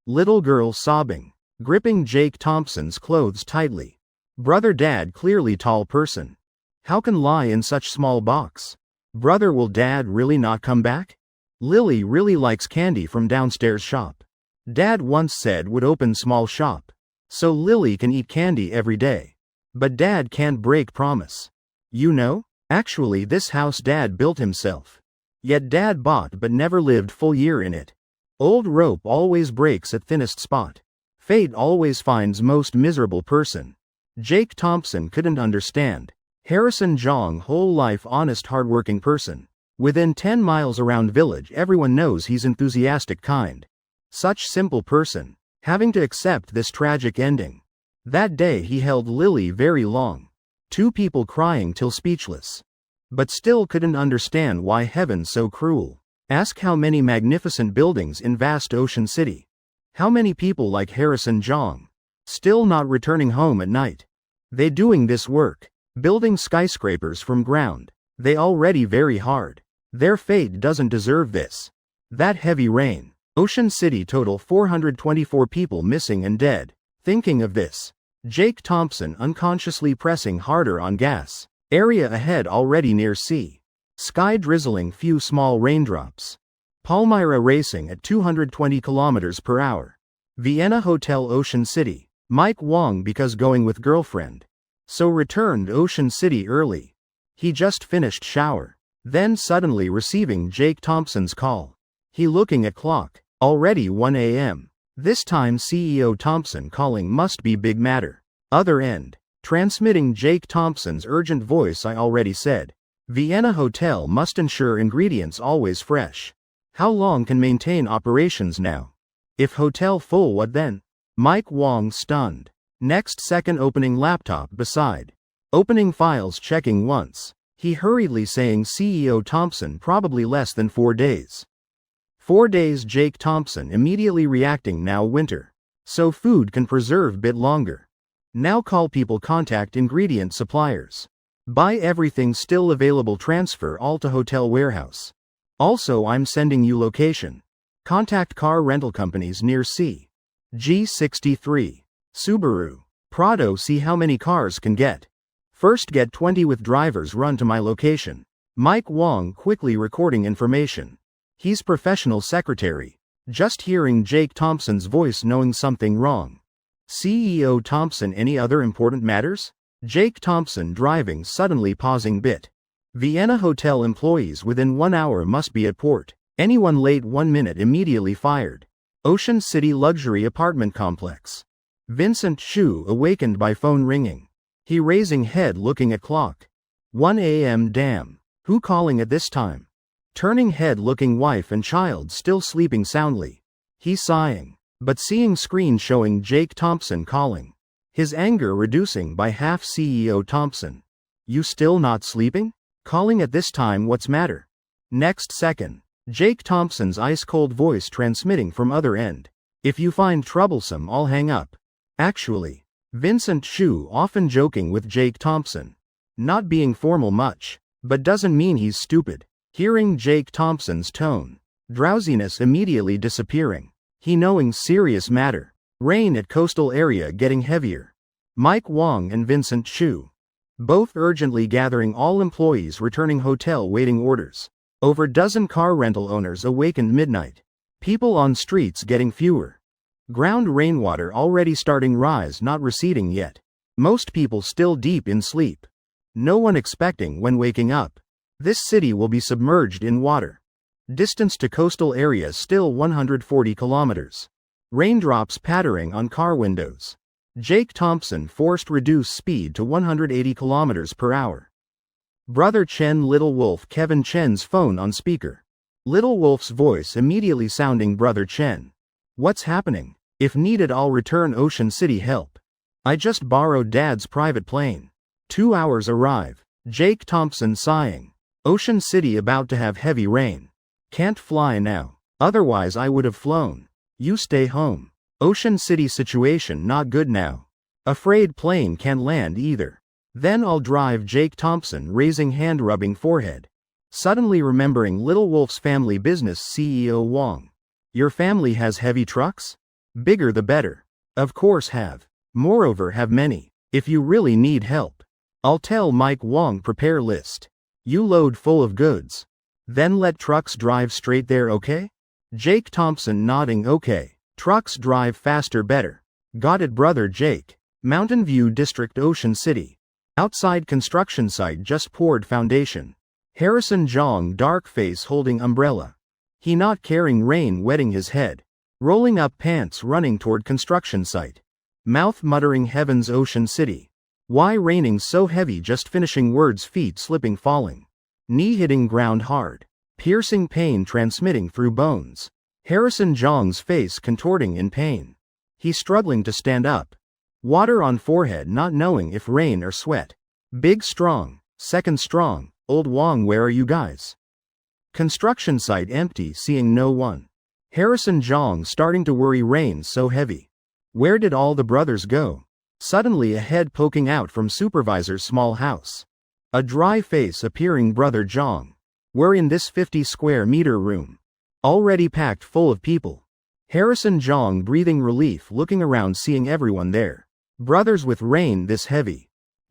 Speaker 1: Little girl sobbing. Gripping Jake Thompson's clothes tightly. Brother, dad clearly tall person. How can lie in such small box? Brother, will dad really not come back? Lily really likes candy from downstairs shop. Dad once said would open small shop. So Lily can eat candy every day. But dad can't break promise. You know? Actually this house dad built himself. Yet dad bought but never lived full year in it. Old rope always breaks at thinnest spot. Fate always finds most miserable person. Jake Thompson couldn't understand. Harrison Jong whole life honest hardworking person. Within 10 miles around village everyone knows he's enthusiastic kind. Such simple person. Having to accept this tragic ending. That day he held Lily very long. 2 people crying till speechless. But still couldn't understand why heaven so cruel. Ask how many magnificent buildings in vast Ocean City. How many people like Harrison Jong. Still not returning home at night. They doing this work. Building skyscrapers from ground. They already very hard. Their fate doesn't deserve this. That heavy rain. Ocean City total 424 people missing and dead. Thinking of this, Jake Thompson unconsciously pressing harder on gas. Area ahead already near sea. Sky drizzling, few small raindrops. Palmyra racing at 220 kilometers per hour. Vienna Hotel Ocean City. Mike Wong because going with girlfriend. So returned Ocean City early. He just finished shower. Then suddenly receiving Jake Thompson's call. He looking at clock. Already 1 a.m. This time CEO Thompson calling must be big matter. Other end. Transmitting Jake Thompson's urgent voice. I already said. Vienna Hotel must ensure ingredients always fresh. How long can maintain operations now? If hotel full, what then? Mike Wong stunned. Next second opening laptop beside. Opening files, checking once. He hurriedly saying CEO Thompson probably less than 4 days. 4 days. Jake Thompson immediately reacting now winter. So food can preserve bit longer. Now call people, contact ingredient suppliers. Buy everything still available, transfer all to hotel warehouse. Also I'm sending you location. Contact car rental companies near sea. G63. Subaru. Prado, see how many cars can get. First get 20 with drivers, run to my location. Mike Wong quickly recording information. He's professional secretary. Just hearing Jake Thompson's voice knowing something wrong. CEO Thompson, any other important matters? Jake Thompson driving suddenly pausing bit. Vienna Hotel employees within 1 hour must be at port. Anyone late 1 minute immediately fired. Ocean City luxury apartment complex. Vincent Chu awakened by phone ringing. He raising head looking at clock. 1 a.m. Damn. Who calling at this time? Turning head looking wife and child still sleeping soundly. He sighing. But seeing screen showing Jake Thompson calling. His anger reducing by half. CEO Thompson. You still not sleeping? Calling at this time, what's matter? Next second. Jake Thompson's ice cold voice transmitting from other end. If you find troublesome, I'll hang up. Actually. Vincent Chu often joking with Jake Thompson. Not being formal much. But doesn't mean he's stupid. Hearing Jake Thompson's tone. Drowsiness immediately disappearing. He knowing serious matter. Rain at coastal area getting heavier. Mike Wong and Vincent Chu. Both urgently gathering all employees returning hotel waiting orders. Over dozen car rental owners awakened midnight. People on streets getting fewer. Ground rainwater already starting rise, not receding yet. Most people still deep in sleep. No one expecting when waking up. This city will be submerged in water. Distance to coastal areas still 140 kilometers. Raindrops pattering on car windows. Jake Thompson forced reduce speed to 180 kilometers per hour. Brother Chen, Little Wolf, Kevin Chen's phone on speaker. Little Wolf's voice immediately sounding Brother Chen. What's happening? If needed, I'll return Ocean City help. I just borrowed Dad's private plane. 2 hours arrive. Jake Thompson sighing. Ocean City about to have heavy rain. Can't fly now. Otherwise I would have flown. You stay home. Ocean City situation not good now. Afraid plane can't land either. Then I'll drive. Jake Thompson raising hand, rubbing forehead. Suddenly remembering Little Wolf's family business. CEO Wong. Your family has heavy trucks? Bigger the better. Of course have. Moreover have many. If you really need help. I'll tell Mike Wong prepare list. You load full of goods. Then let trucks drive straight there, okay? Jake Thompson nodding okay. Trucks drive faster better. Got it, brother Jake. Mountain View District, Ocean City. Outside construction site just poured foundation. Harrison Jong dark face holding umbrella. He not caring rain wetting his head. Rolling up pants running toward construction site. Mouth muttering heavens Ocean City. Why raining so heavy, just finishing words, feet slipping falling. Knee hitting ground hard. Piercing pain transmitting through bones. Harrison Jong's face contorting in pain. He struggling to stand up. Water on forehead, not knowing if rain or sweat. Big strong, second strong, old Wong, where are you guys? Construction site empty, seeing no one. Harrison Jong starting to worry, rain so heavy. Where did all the brothers go? Suddenly a head poking out from supervisor's small house. A dry face appearing, brother Jong. We're in this 50 square meter room. Already packed full of people. Harrison Jong breathing relief looking around seeing everyone there. Brothers with rain this heavy.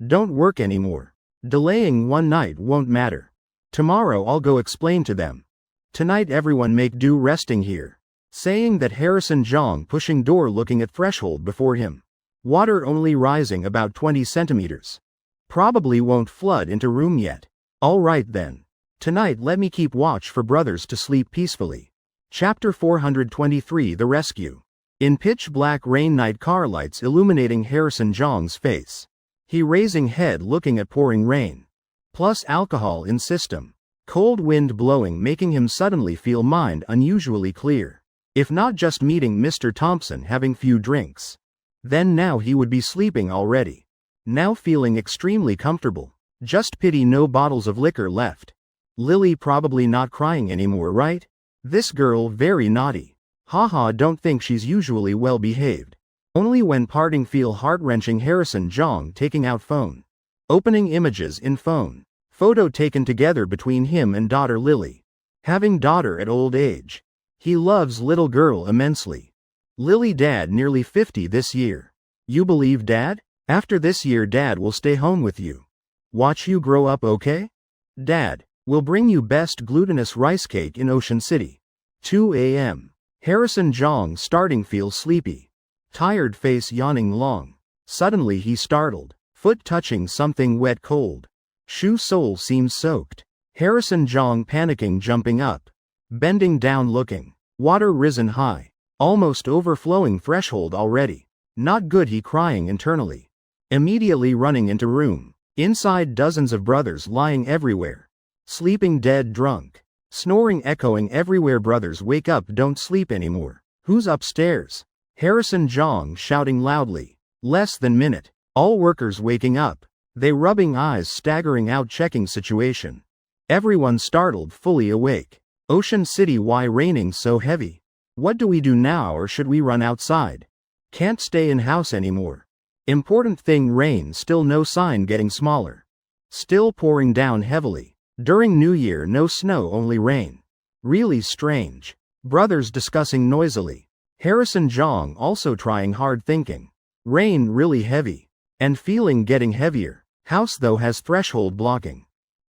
Speaker 1: Don't work anymore. Delaying one night won't matter. Tomorrow I'll go explain to them. Tonight everyone make do resting here. Saying that Harrison Jong pushing door looking at threshold before him. Water only rising about 20 centimeters. Probably won't flood into room yet. Alright then. Tonight let me keep watch for brothers to sleep peacefully. Chapter 423 The Rescue. In pitch black rain night car lights illuminating Harrison Jong's face. He raising head looking at pouring rain. Plus alcohol in system. Cold wind blowing making him suddenly feel mind unusually clear. If not just meeting Mr. Thompson having few drinks. Then now he would be sleeping already. Now feeling extremely comfortable. Just pity no bottles of liquor left. Lily probably not crying anymore, right? This girl very naughty. Haha, don't think she's usually well behaved. Only when parting feel heart-wrenching. Harrison Jong taking out phone. Opening images in phone. Photo taken together between him and daughter Lily. Having daughter at old age. He loves little girl immensely. Lily dad nearly 50 this year. You believe dad? After this year dad will stay home with you. Watch you grow up, okay? Dad, will bring you best glutinous rice cake in Ocean City. 2 a.m. Harrison Jong starting feel sleepy. Tired face yawning long. Suddenly he startled. Foot touching something wet cold. Shoe sole seems soaked. Harrison Jong panicking jumping up. Bending down looking. Water risen high. Almost overflowing threshold already. Not good he crying internally. Immediately running into room. Inside dozens of brothers lying everywhere. Sleeping dead drunk. Snoring echoing everywhere. Brothers wake up, don't sleep anymore. Who's upstairs? Harrison Jong shouting loudly. Less than minute. All workers waking up. They rubbing eyes staggering out checking situation. Everyone startled fully awake. Ocean City, why raining so heavy? What do we do now, or should we run outside? Can't stay in house anymore. Important thing, rain still no sign getting smaller. Still pouring down heavily. During New Year no snow, only rain. Really strange. Brothers discussing noisily. Harrison Jong also trying hard thinking. Rain really heavy. And feeling getting heavier. House though has threshold blocking.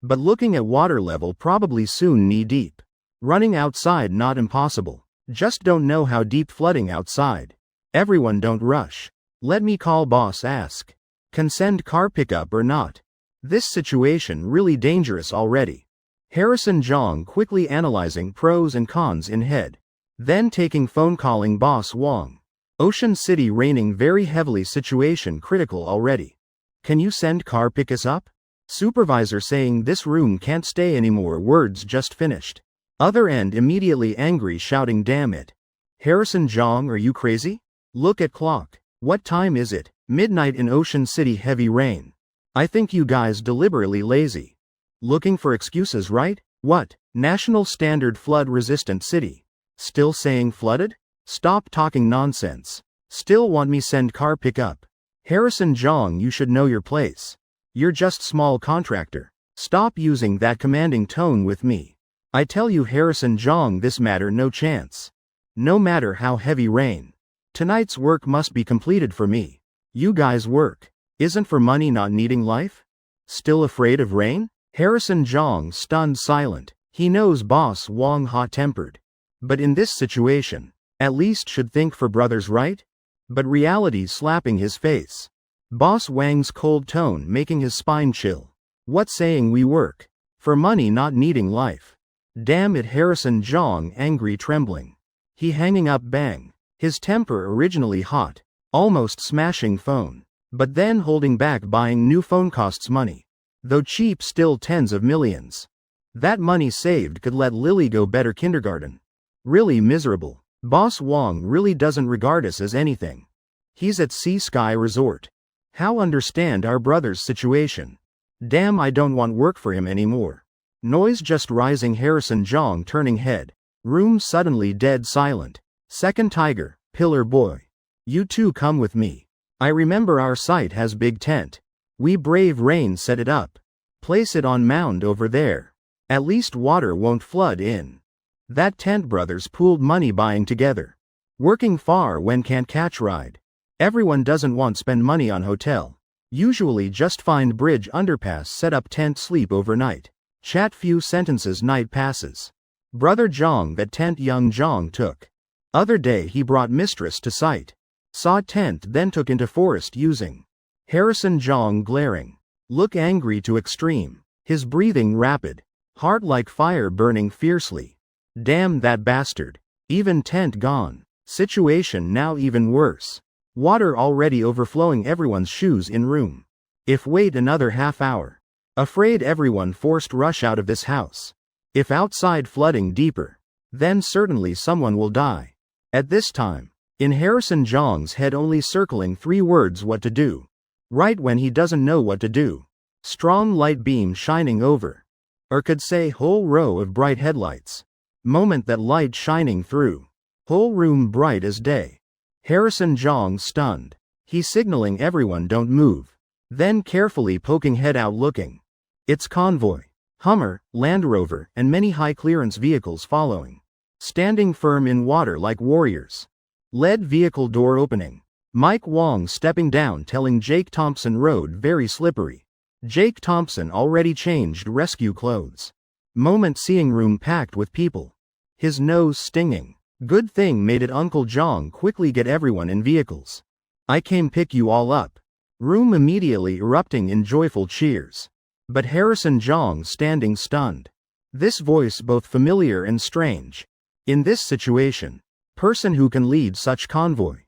Speaker 1: But looking at water level probably soon knee deep. Running outside not impossible. Just don't know how deep flooding outside. Everyone don't rush. Let me call boss ask. Can send car pickup or not? This situation really dangerous already. Harrison Jong quickly analyzing pros and cons in head. Then taking phone calling boss Wong. Ocean City raining very heavily, situation critical already. Can you send car pick us up? Supervisor saying this room can't stay anymore, words just finished. Other end immediately angry shouting damn it. Harrison Jong, are you crazy? Look at clock. What time is it? Midnight in Ocean City, heavy rain. I think you guys deliberately lazy. Looking for excuses, right? What? National standard flood resistant city. Still saying flooded? Stop talking nonsense. Still want me send car pick up? Harrison Jong, you should know your place. You're just small contractor. Stop using that commanding tone with me. I tell you Harrison Jong, this matter no chance. No matter how heavy rain. Tonight's work must be completed for me. You guys work. Isn't for money, not needing life? Still afraid of rain? Harrison Jong stunned silent. He knows boss Wong hot-tempered. But in this situation, at least should think for brothers, right? But reality slapping his face. Boss Wang's cold tone making his spine chill. What saying we work? For money, not needing life. Damn it, Harrison Jong angry trembling. He hanging up bang. His temper originally hot. Almost smashing phone. But then holding back, buying new phone costs money. Though cheap, still tens of millions. That money saved could let Lily go better kindergarten. Really miserable. Boss Wong really doesn't regard us as anything. He's at Sea Sky Resort. How understand our brother's situation? Damn, I don't want work for him anymore. Noise just rising, Harrison Jong turning head. Room suddenly dead silent. Second tiger, pillar boy. You two come with me. I remember our site has big tent. We brave rain set it up. Place it on mound over there. At least water won't flood in. That tent brothers pooled money buying together. Working far when can't catch ride. Everyone doesn't want spend money on hotel. Usually just find bridge underpass set up tent sleep overnight. Chat few sentences night passes. Brother Jong that tent young Jong took. Other day he brought mistress to sight. Saw tent then took into forest using. Harrison Jong glaring. Look angry to extreme. His breathing rapid. Heart like fire burning fiercely. Damn that bastard. Even tent gone. Situation now even worse. Water already overflowing everyone's shoes in room. If wait another half hour. Afraid everyone forced rush out of this house. If outside flooding deeper. Then certainly someone will die. At this time. In Harrison Jong's head only circling 3 words what to do. Right when he doesn't know what to do. Strong light beam shining over. Or could say whole row of bright headlights. Moment that light shining through. Whole room bright as day. Harrison Jong stunned. He signaling everyone don't move. Then carefully poking head out looking. It's convoy. Hummer, Land Rover, and many high clearance vehicles following. Standing firm in water like warriors. Lead vehicle door opening. Mike Wong stepping down telling Jake Thompson road very slippery. Jake Thompson already changed rescue clothes. Moment seeing room packed with people. His nose stinging. Good thing made it Uncle Jong quickly get everyone in vehicles. I came pick you all up. Room immediately erupting in joyful cheers. But Harrison Jong standing stunned. This voice both familiar and strange. In this situation. Person who can lead such convoy.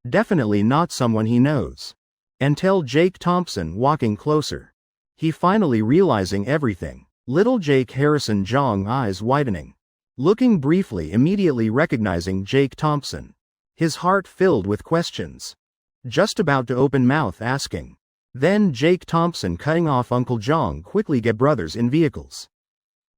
Speaker 1: Definitely not someone he knows. Until Jake Thompson walking closer. He finally realizing everything. Little Jake Harrison Jong eyes widening. Looking briefly immediately recognizing Jake Thompson. His heart filled with questions. Just about to open mouth asking. Then Jake Thompson cutting off Uncle Jong quickly get brothers in vehicles.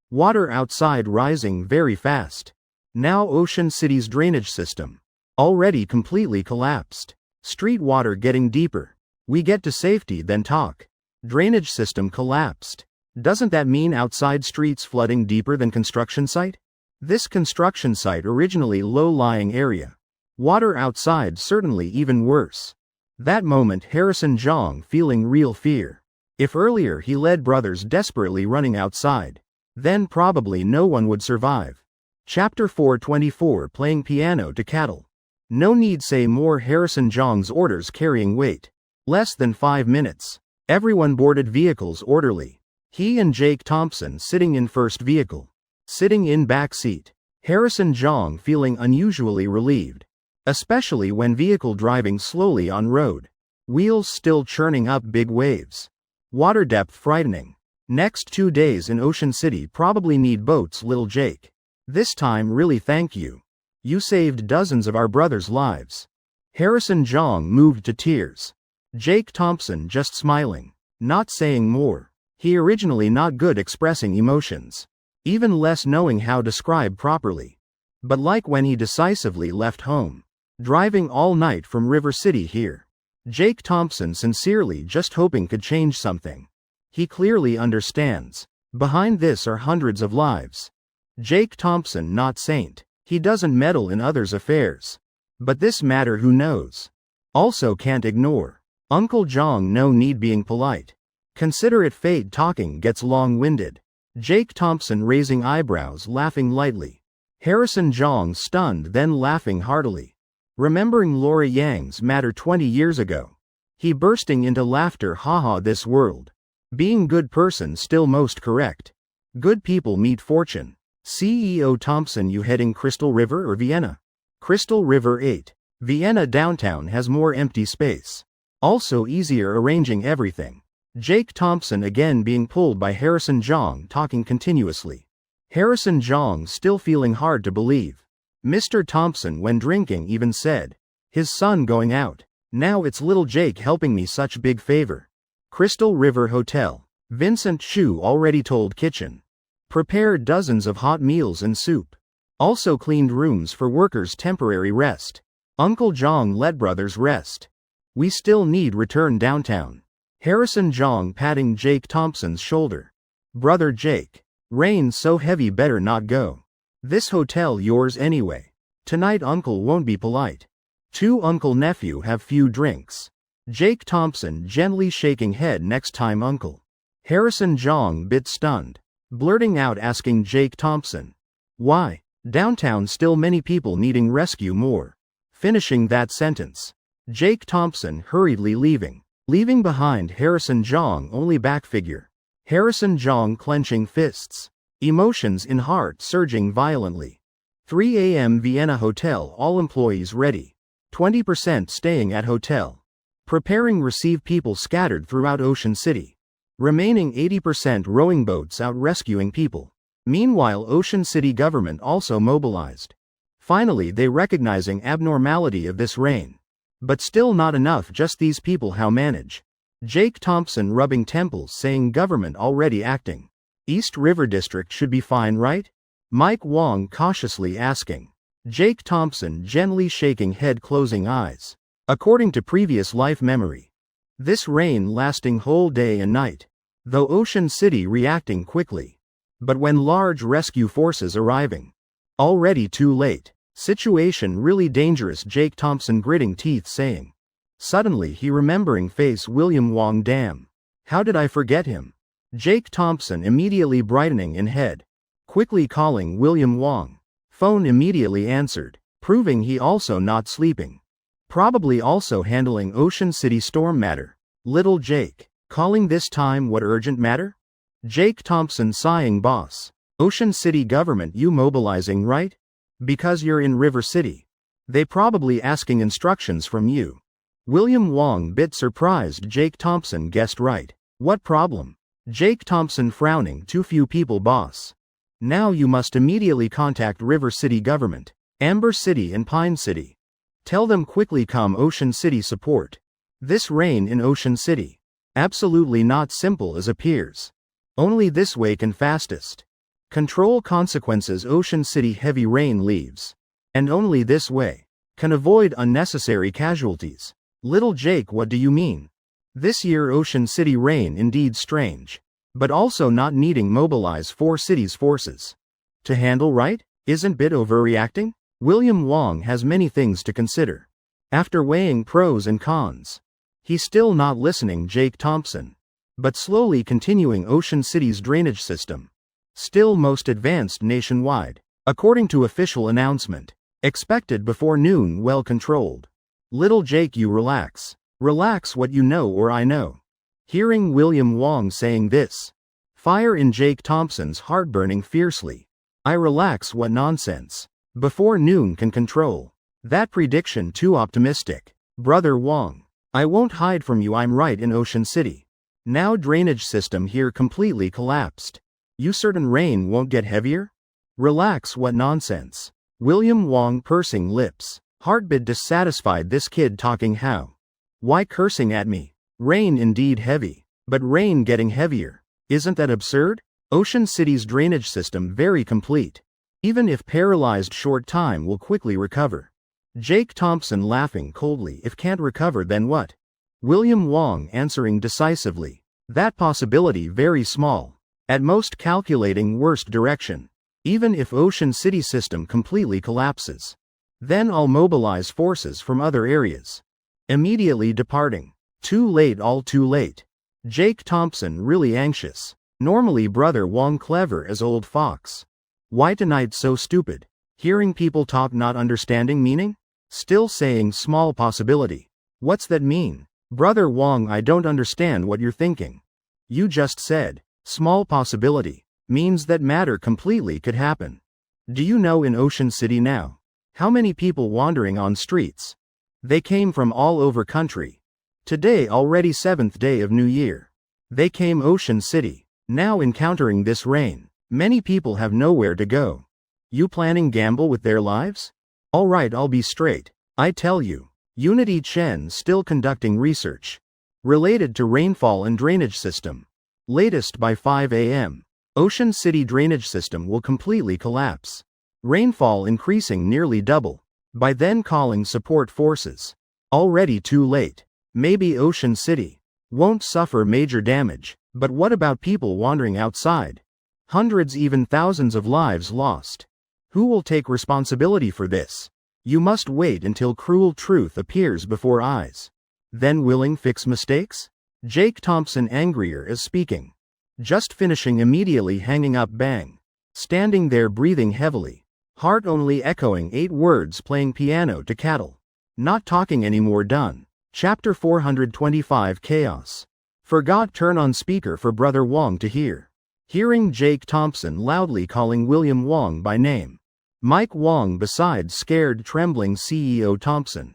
Speaker 1: Water outside rising very fast. Now Ocean City's drainage system. Already completely collapsed. Street water getting deeper. We get to safety then talk. Drainage system collapsed. Doesn't that mean outside streets flooding deeper than construction site? This construction site originally low-lying area. Water outside certainly even worse. That moment Harrison Jong feeling real fear. If earlier he led brothers desperately running outside. Then probably no one would survive. Chapter 424 playing piano to cattle. No need say more Harrison Jong's orders carrying weight. Less than 5 minutes. Everyone boarded vehicles orderly. He and Jake Thompson sitting in first vehicle. Sitting in back seat. Harrison Jong feeling unusually relieved. Especially when vehicle driving slowly on road. Wheels still churning up big waves. Water depth frightening. Next 2 days in Ocean City probably need boats little Jake. This time really thank you. You saved dozens of our brothers' lives. Harrison Jong moved to tears. Jake Thompson just smiling. Not saying more. He originally not good expressing emotions. Even less knowing how to describe properly. But like when he decisively left home. Driving all night from River City here. Jake Thompson sincerely just hoping could change something. He clearly understands. Behind this are hundreds of lives. Jake Thompson not saint. He doesn't meddle in others' affairs. But this matter who knows. Also can't ignore. Uncle Jong no need being polite. Consider it fate talking gets long-winded. Jake Thompson raising eyebrows laughing lightly. Harrison Jong stunned then laughing heartily. Remembering Laura Yang's matter 20 years ago. He bursting into laughter haha this world. Being good person still most correct. Good people meet fortune. CEO Thompson you heading Crystal River or Vienna? Crystal River 8. Vienna downtown has more empty space. Also easier arranging everything. Jake Thompson again being pulled by Harrison Jong talking continuously. Harrison Jong still feeling hard to believe. Mr. Thompson when drinking even said. His son going out. Now it's little Jake helping me such big favor. Crystal River Hotel. Vincent Chu already told kitchen. Prepared dozens of hot meals and soup. Also cleaned rooms for workers' temporary rest. Uncle Jong let brothers rest. We still need return downtown. Harrison Jong patting Jake Thompson's shoulder. Brother Jake. Rain so heavy better not go. This hotel yours anyway. Tonight uncle won't be polite. 2 Uncle nephew have few drinks. Jake Thompson gently shaking head next time uncle. Harrison Jong bit stunned. Blurting out asking Jake Thompson. Why? Downtown still many people needing rescue more. Finishing that sentence. Jake Thompson hurriedly leaving behind Harrison Jong only back figure. Harrison Jong clenching fists. Emotions in heart surging violently. 3 a.m. Vienna Hotel all employees ready. 20% staying at hotel. Preparing receive people scattered throughout Ocean City. Remaining 80% rowing boats out rescuing people. Meanwhile Ocean City government also mobilized. Finally they recognizing abnormality of this rain. But still not enough just these people how manage. Jake Thompson rubbing temples saying government already acting. East River District should be fine right? Mike Wong cautiously asking. Jake Thompson gently shaking head closing eyes. According to previous life memory. This rain lasting whole day and night. Though Ocean City reacting quickly. But when large rescue forces arriving. Already too late. Situation really dangerous Jake Thompson gritting teeth saying. Suddenly he remembering face William Wong damn. How did I forget him? Jake Thompson immediately brightening in head. Quickly calling William Wong. Phone immediately answered. Proving he also not sleeping. Probably also handling Ocean City storm matter. Little Jake. Calling this time what urgent matter? Jake Thompson sighing boss. Ocean City government you mobilizing right? Because you're in River City. They probably asking instructions from you. William Wong bit surprised Jake Thompson guessed right. What problem? Jake Thompson frowning too few people boss. Now you must immediately contact River City government. Amber City and Pine City. Tell them quickly come Ocean City support. This rain in Ocean City. Absolutely not simple as appears. Only this way can fastest. Control consequences Ocean City heavy rain leaves. And only this way. Can avoid unnecessary casualties. Little Jake what do you mean? This year Ocean City rain indeed strange. But also not needing mobilize 4 cities forces. To handle right? Isn't bit overreacting? William Wong has many things to consider. After weighing pros and cons. He's still not listening Jake Thompson. But slowly continuing Ocean City's drainage system. Still most advanced nationwide. According to official announcement. Expected before noon well controlled. Little Jake you relax. Relax what you know or I know. Hearing William Wong saying this. Fire in Jake Thompson's heart burning fiercely. I relax what nonsense. Before noon can control. That prediction too optimistic. Brother Wong. I won't hide from you I'm right in Ocean City. Now drainage system here completely collapsed. You certain rain won't get heavier? Relax what nonsense. William Wong pursing lips. Heartbit dissatisfied this kid talking how? Why cursing at me? Rain indeed heavy. But rain getting heavier. Isn't that absurd? Ocean City's drainage system very complete. Even if paralyzed short time will quickly recover. Jake Thompson laughing coldly if can't recover then what? William Wong answering decisively. That possibility very small. At most calculating worst direction. Even if Ocean City system completely collapses. Then I'll mobilize forces from other areas. Immediately departing. Too late all too late. Jake Thompson really anxious. Normally brother Wong clever as old fox. Why tonight so stupid? Hearing people talk not understanding meaning? Still saying small possibility. What's that mean? Brother Wong I don't understand what you're thinking. You just said, small possibility, means that matter completely could happen. Do you know in Ocean City now? How many people wandering on streets? They came from all over country. Today already 7th day of New Year. They came Ocean City. Now encountering this rain. Many people have nowhere to go. You planning gamble with their lives? Alright I'll be straight. I tell you. Unity Chen still conducting research. Related to rainfall and drainage system. Latest by 5 a.m. Ocean City drainage system will completely collapse. Rainfall increasing nearly double. By then calling support forces. Already too late. Maybe Ocean City won't suffer major damage, but what about people wandering outside? Hundreds, even thousands of lives lost. Who will take responsibility for this? You must wait until cruel truth appears before eyes. Then willing fix mistakes? Jake Thompson angrier is speaking. Just finishing, immediately hanging up, bang. Standing there breathing heavily. Heart only echoing 8 words, playing piano to cattle. Not talking anymore, done. Chapter 425 Chaos. Forgot turn on speaker for Brother Wong to hear. Hearing Jake Thompson loudly calling William Wong by name. Mike Wong beside scared trembling CEO Thompson.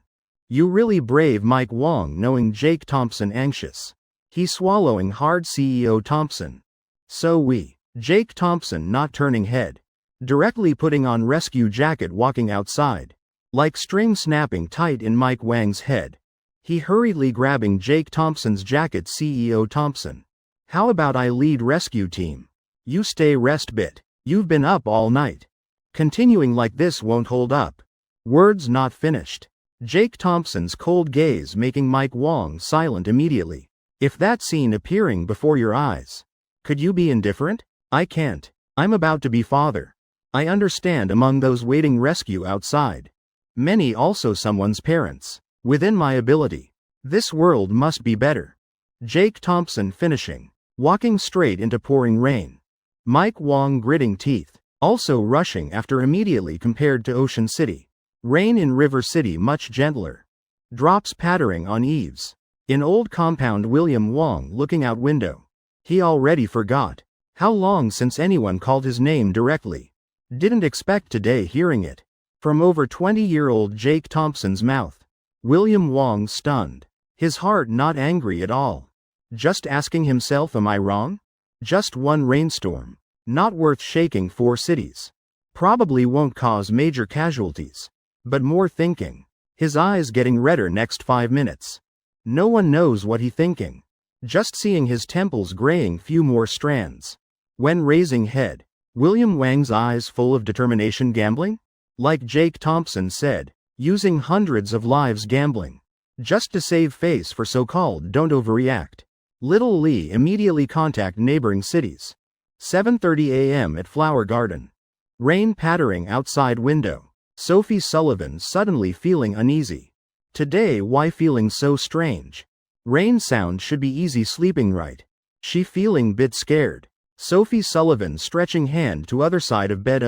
Speaker 1: You really brave Mike Wong, knowing Jake Thompson anxious. He swallowing hard, CEO Thompson. So we. Jake Thompson not turning head. Directly putting on rescue jacket, walking outside. Like string snapping tight in Mike Wang's head. He hurriedly grabbing Jake Thompson's jacket, CEO Thompson. How about I lead rescue team? You stay rest bit. You've been up all night. Continuing like this won't hold up. Words not finished. Jake Thompson's cold gaze making Mike Wong silent immediately. If that scene appearing before your eyes, could you be indifferent? I can't. I'm about to be father. I understand among those waiting rescue outside. Many also someone's parents. Within my ability. This world must be better. Jake Thompson finishing. Walking straight into pouring rain. Mike Wong gritting teeth. Also rushing after immediately compared to Ocean City. Rain in River City much gentler. Drops pattering on eaves. In old compound, William Wong looking out window. He already forgot. How long since anyone called his name directly. Didn't expect today hearing it. From over 20-year-old Jake Thompson's mouth. William Wong stunned. His heart not angry at all. Just asking himself, am I wrong? Just one rainstorm. Not worth shaking 4 cities. Probably won't cause major casualties. But more thinking. His eyes getting redder next 5 minutes. No one knows what he thinking. Just seeing his temples graying few more strands. When raising head. William Wang's eyes full of determination, gambling? Like Jake Thompson said, using hundreds of lives gambling. Just to save face for so-called don't overreact. Little Lee immediately contact neighboring cities. 7:30 a.m. at Flower Garden. Rain pattering outside window. Sophie Sullivan suddenly feeling uneasy. Today why feeling so strange? Rain sound should be easy sleeping right. She feeling bit scared. Sophie Sullivan stretching hand to other side of bed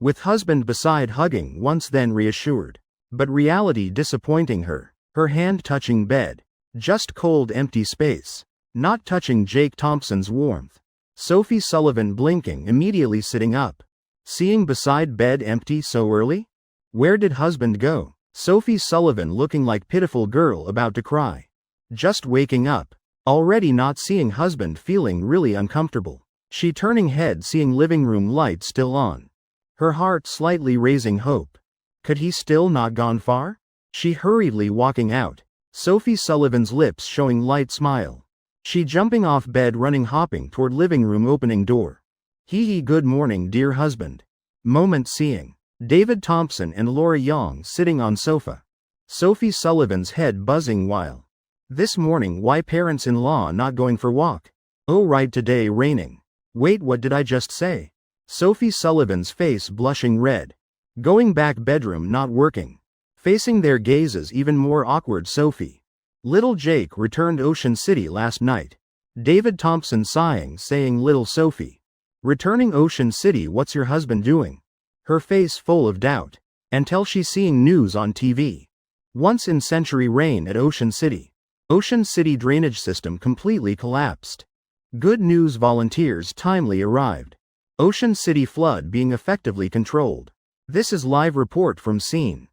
Speaker 1: with husband beside hugging once then reassured. But reality disappointing her. Her hand touching bed. Just cold empty space. Not touching Jake Thompson's warmth. Sophie Sullivan blinking immediately sitting up. Seeing beside bed empty so early? Where did husband go? Sophie Sullivan looking like pitiful girl about to cry. Just waking up. Already not seeing husband feeling really uncomfortable. She turning head seeing living room light still on. Her heart slightly raising hope. Could he still not gone far? She hurriedly walking out. Sophie Sullivan's lips showing light smile. She jumping off bed running hopping toward living room opening door. Hee good morning dear husband. Moment seeing. David Thompson and Laura Young sitting on sofa. Sophie Sullivan's head buzzing while. This morning why parents-in-law not going for walk? Oh right today raining. Wait what did I just say? Sophie Sullivan's face blushing red. Going back bedroom not working. Facing their gazes even more awkward Sophie. Little Jake returned Ocean City last night. David Thompson sighing saying little Sophie. Returning Ocean City what's your husband doing? Her face full of doubt. Until she's seeing news on TV. Once in century rain at Ocean City. Ocean City drainage system completely collapsed. Good news volunteers timely arrived. Ocean City flood being effectively controlled. This is live report from scene.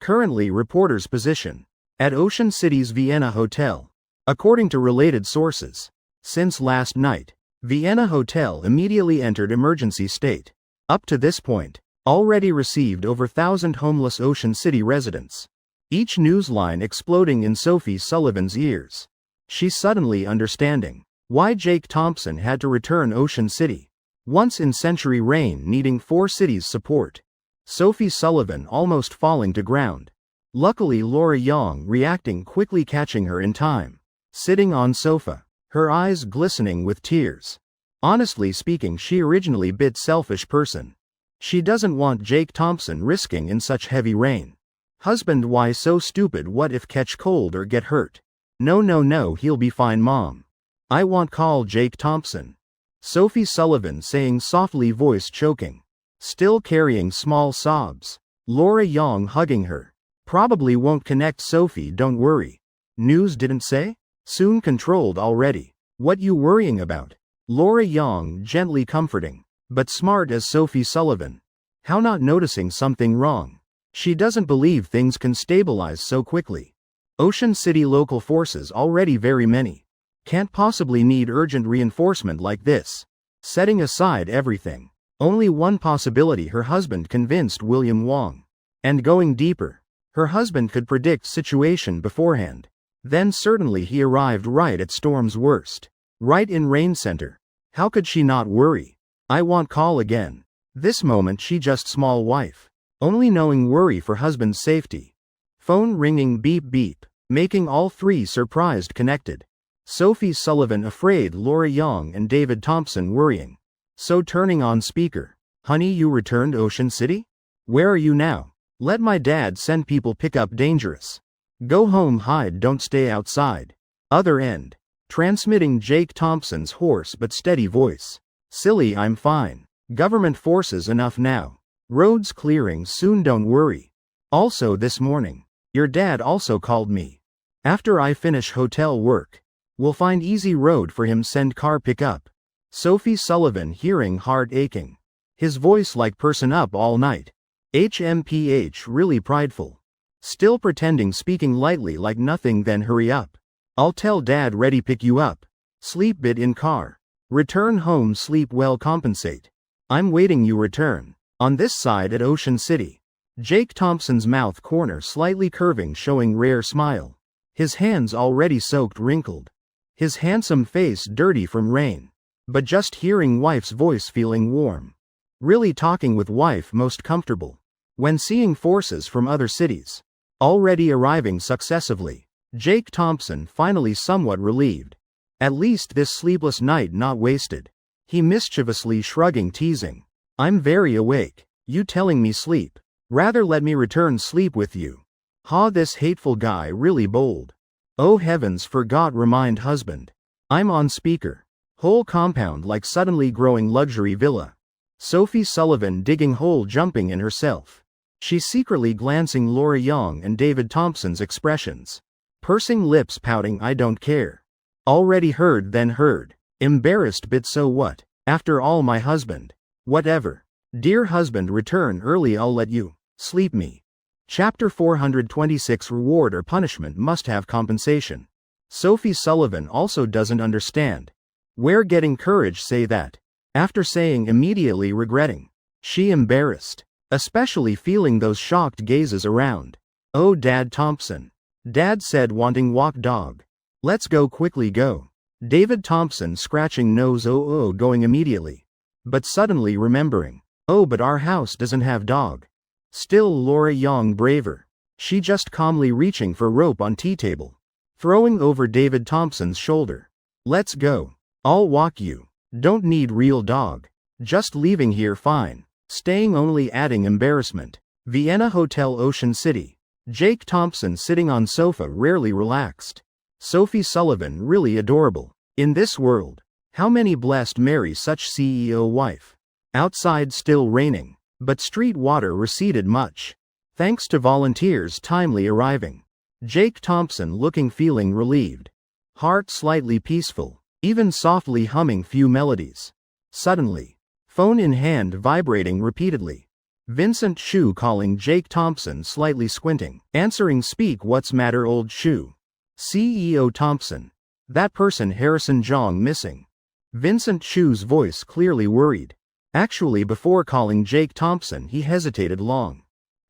Speaker 1: Currently reporter's position. At Ocean City's Vienna Hotel. According to related sources. Since last night. Vienna Hotel immediately entered emergency state. Up to this point. Already received over 1,000 homeless Ocean City residents. Each newsline exploding in Sophie Sullivan's ears. She suddenly understanding. Why Jake Thompson had to return Ocean City. Once in century rain needing 4 cities support. Sophie Sullivan almost falling to ground. Luckily Laura Young reacting quickly catching her in time. Sitting on sofa. Her eyes glistening with tears. Honestly speaking, she originally bit selfish person. She doesn't want Jake Thompson risking in such heavy rain. Husband, why so stupid? What if catch cold or get hurt? No no no, he'll be fine mom. I won't call Jake Thompson. Sophie Sullivan saying softly, voice choking. Still carrying small sobs. Laura Young hugging her. Probably won't connect Sophie, don't worry. News didn't say? Soon controlled already. What you worrying about? Laura Young gently comforting. But smart as Sophie Sullivan. How not noticing something wrong? She doesn't believe things can stabilize so quickly. Ocean City local forces already very many. Can't possibly need urgent reinforcement like this. Setting aside everything. Only one possibility, her husband convinced William Wong. And going deeper. Her husband could predict situation beforehand. Then certainly he arrived right at storm's worst. Right in rain center. How could she not worry? I won't call again. This moment she just small wife. Only knowing worry for husband's safety. Phone ringing, beep beep. Making all three surprised connected. Sophie Sullivan afraid, Laura Young and David Thompson worrying. So turning on speaker. Honey, you returned Ocean City? Where are you now? Let my dad send people pick up, dangerous. Go home, hide, don't stay outside. Other end. Transmitting Jake Thompson's hoarse but steady voice. Silly, I'm fine. Government forces enough now. Roads clearing soon, don't worry. Also this morning. Your dad also called me. After I finish hotel work. We'll find easy road for him, send car pick up. Sophie Sullivan hearing, heart aching. His voice like person up all night. HMPH really prideful. Still pretending, speaking lightly like nothing, then hurry up. I'll tell dad ready pick you up. Sleep bit in car. Return home, sleep well, compensate. I'm waiting you return. On this side at Ocean City. Jake Thompson's mouth corner slightly curving, showing rare smile. His hands already soaked, wrinkled. His handsome face dirty from rain. But just hearing wife's voice feeling warm. Really talking with wife most comfortable. When seeing forces from other cities. Already arriving successively. Jake Thompson finally somewhat relieved. At least this sleepless night not wasted. He mischievously shrugging, teasing. I'm very awake. You telling me sleep. Rather let me return sleep with you. Ha, this hateful guy really bold. Oh heavens, forgot remind husband. I'm on speaker. Whole compound like suddenly growing luxury villa. Sophie Sullivan digging hole, jumping in herself. She secretly glancing Laura Young and David Thompson's expressions. Pursing lips, pouting, I don't care. Already heard then heard. Embarrassed bit, so what? After all, my husband. Whatever. Dear husband, return early, I'll let you sleep me. Chapter 426. Reward or punishment must have compensation. Sophie Sullivan also doesn't understand. Where getting courage say that. After saying immediately regretting. She embarrassed. Especially feeling those shocked gazes around. Oh Dad Thompson. Dad said wanting walk dog. Let's go quickly go. David Thompson scratching nose, oh going immediately. But suddenly remembering. Oh but our house doesn't have dog. Still Laura Young braver. She just calmly reaching for rope on tea table. Throwing over David Thompson's shoulder. Let's go. I'll walk you. Don't need real dog. Just leaving here fine. Staying only adding embarrassment. Vienna Hotel Ocean City. Jake Thompson sitting on sofa rarely relaxed. Sophie Sullivan really adorable. In this world. How many blessed marry such CEO wife. Outside still raining. But street water receded much. Thanks to volunteers timely arriving. Jake Thompson looking feeling relieved. Heart slightly peaceful. Even softly humming few melodies. Suddenly. Phone in hand vibrating repeatedly. Vincent Chu calling, Jake Thompson slightly squinting. Answering, speak, what's matter old Chu? CEO Thompson. That person Harrison Jong missing. Vincent Chu's voice clearly worried. Actually before calling Jake Thompson he hesitated long.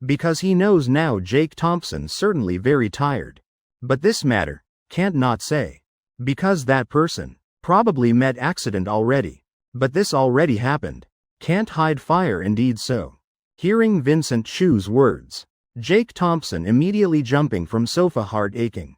Speaker 1: Because he knows now Jake Thompson certainly very tired. But this matter, can't not say. Because that person, probably met accident already. But this already happened. Can't hide fire indeed so. Hearing Vincent Chu's words. Jake Thompson immediately jumping from sofa, heart aching.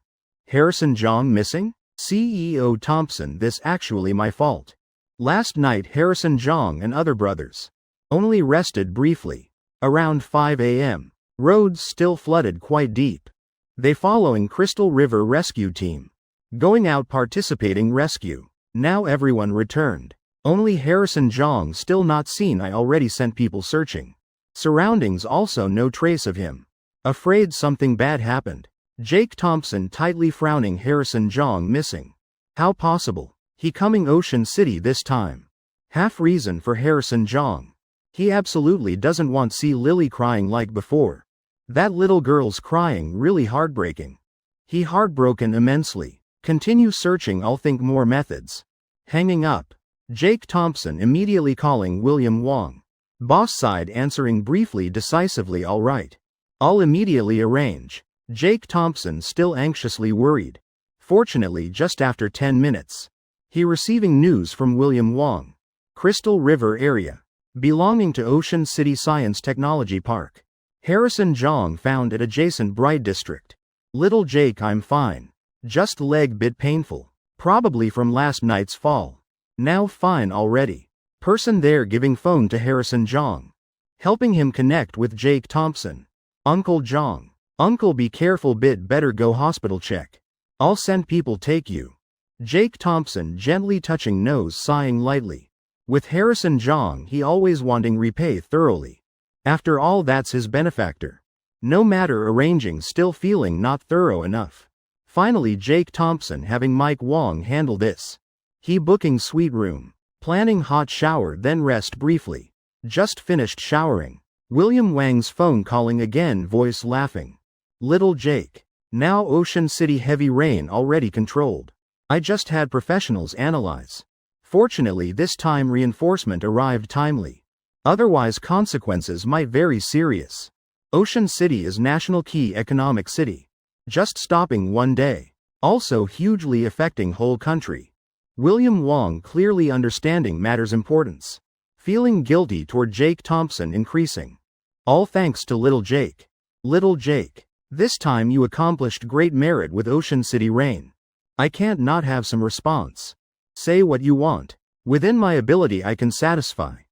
Speaker 1: Harrison Jong missing? CEO Thompson, this actually my fault. Last night Harrison Jong and other brothers only rested briefly. Around 5 a.m. Roads still flooded quite deep. They following Crystal River rescue team. Going out participating rescue. Now everyone returned. Only Harrison Jong still not seen. I already sent people searching. Surroundings also no trace of him. Afraid something bad happened. Jake Thompson tightly frowning. Harrison Jong missing. How possible? He coming Ocean City this time. Half reason for Harrison Jong. He absolutely doesn't want see Lily crying like before. That little girl's crying really heartbreaking. He heartbroken immensely. Continue searching. I'll think more methods. Hanging up. Jake Thompson immediately calling William Wong. Boss side answering briefly decisively. All right. I'll immediately arrange. Jake Thompson still anxiously worried. Fortunately just after 10 minutes. He receiving news from William Wong. Crystal River area. Belonging to Ocean City Science Technology Park. Harrison Jong found at adjacent Bright District. Little Jake, I'm fine. Just leg bit painful. Probably from last night's fall. Now fine already. Person there giving phone to Harrison Jong. Helping him connect with Jake Thompson. Uncle Jong. Uncle be careful bit better go hospital check. I'll send people take you. Jake Thompson gently touching nose sighing lightly. With Harrison Jong he always wanting repay thoroughly. After all that's his benefactor. No matter arranging still feeling not thorough enough. Finally Jake Thompson having Mike Wong handle this. He booking suite room. Planning hot shower then rest briefly. Just finished showering. William Wang's phone calling again voice laughing. Little Jake. Now Ocean City heavy rain already controlled. I just had professionals analyze. Fortunately this time reinforcement arrived timely. Otherwise consequences might very serious. Ocean City is national key economic city. Just stopping one day. Also hugely affecting whole country. William Wong clearly understanding matter's importance. Feeling guilty toward Jake Thompson increasing. All thanks to Little Jake. Little Jake. This time you accomplished great merit with Ocean City rain. I can't not have some response. Say what you want. Within my ability I can satisfy.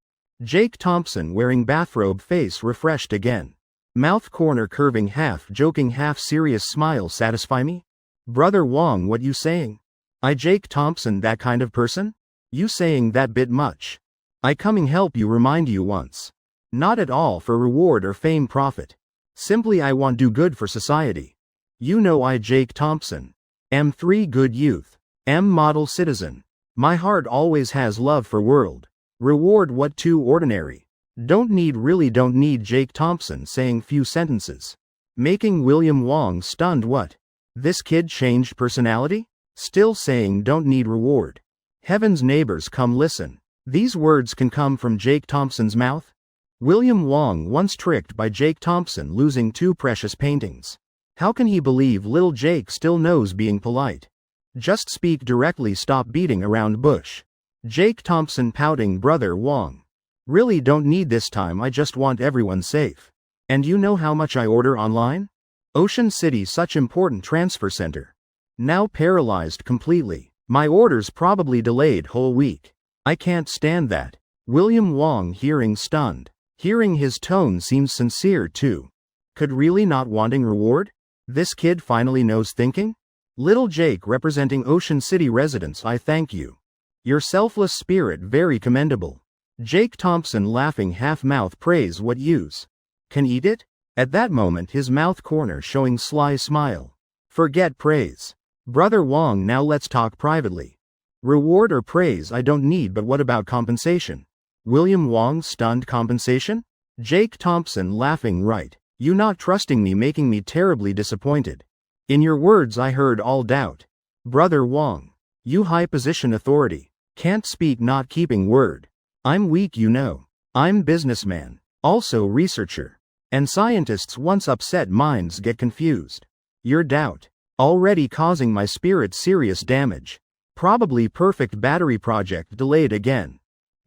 Speaker 1: Jake Thompson wearing bathrobe face refreshed again. Mouth corner curving half joking half serious smile satisfy me? Brother Wong what you saying? I Jake Thompson that kind of person? You saying that bit much. I coming help you remind you once. Not at all for reward or fame profit. Simply I want do good for society. You know I Jake Thompson. Am 3 good youth. Am model citizen. My heart always has love for world. Reward what too ordinary. Don't need Jake Thompson saying few sentences. Making William Wong stunned what? This kid changed personality? Still saying don't need reward. Heaven's neighbors come listen. These words can come from Jake Thompson's mouth? William Wong once tricked by Jake Thompson losing 2 precious paintings. How can he believe little Jake still knows being polite? Just speak directly stop beating around bush. Jake Thompson pouting brother Wong. Really don't need this time I just want everyone safe. And you know how much I order online? Ocean City such important transfer center. Now paralyzed completely. My orders probably delayed whole week. I can't stand that. William Wong hearing stunned. Hearing his tone seems sincere too. Could really not wanting reward? This kid finally knows thinking? Little Jake representing Ocean City residents I thank you. Your selfless spirit very commendable. Jake Thompson laughing half mouth praise what use. Can eat it? At that moment his mouth corner showing sly smile. Forget praise. Brother Wong now let's talk privately. Reward or praise I don't need but what about compensation? William Wong stunned compensation? Jake Thompson laughing right. You not trusting me making me terribly disappointed. In your words I heard all doubt. Brother Wong. You high position authority. Can't speak not keeping word. I'm weak you know. I'm businessman. Also researcher. And scientists once upset minds get confused. Your doubt. Already causing my spirit serious damage. Probably perfect battery project delayed again.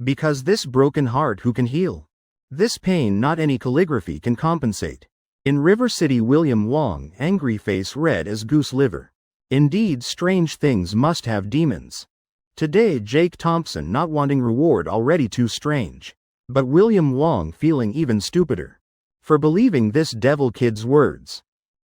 Speaker 1: Because this broken heart who can heal? This pain not any calligraphy can compensate. In River City William Wong angry face red as goose liver. Indeed strange things must have demons. Today Jake Thompson not wanting reward already too strange. But William Wong feeling even stupider. For believing this devil kid's words.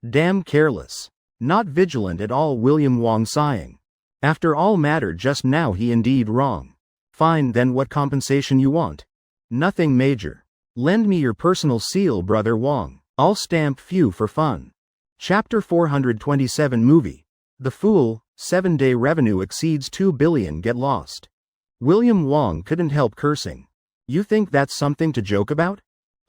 Speaker 1: Damn careless. Not vigilant at all William Wong sighing. After all matter just now he indeed wrong. Fine then what compensation you want? Nothing major. Lend me your personal seal brother Wong. I'll stamp few for fun. Chapter 427 Movie. The Fool, 7-day revenue exceeds 2 billion get lost. William Wong couldn't help cursing. You think that's something to joke about?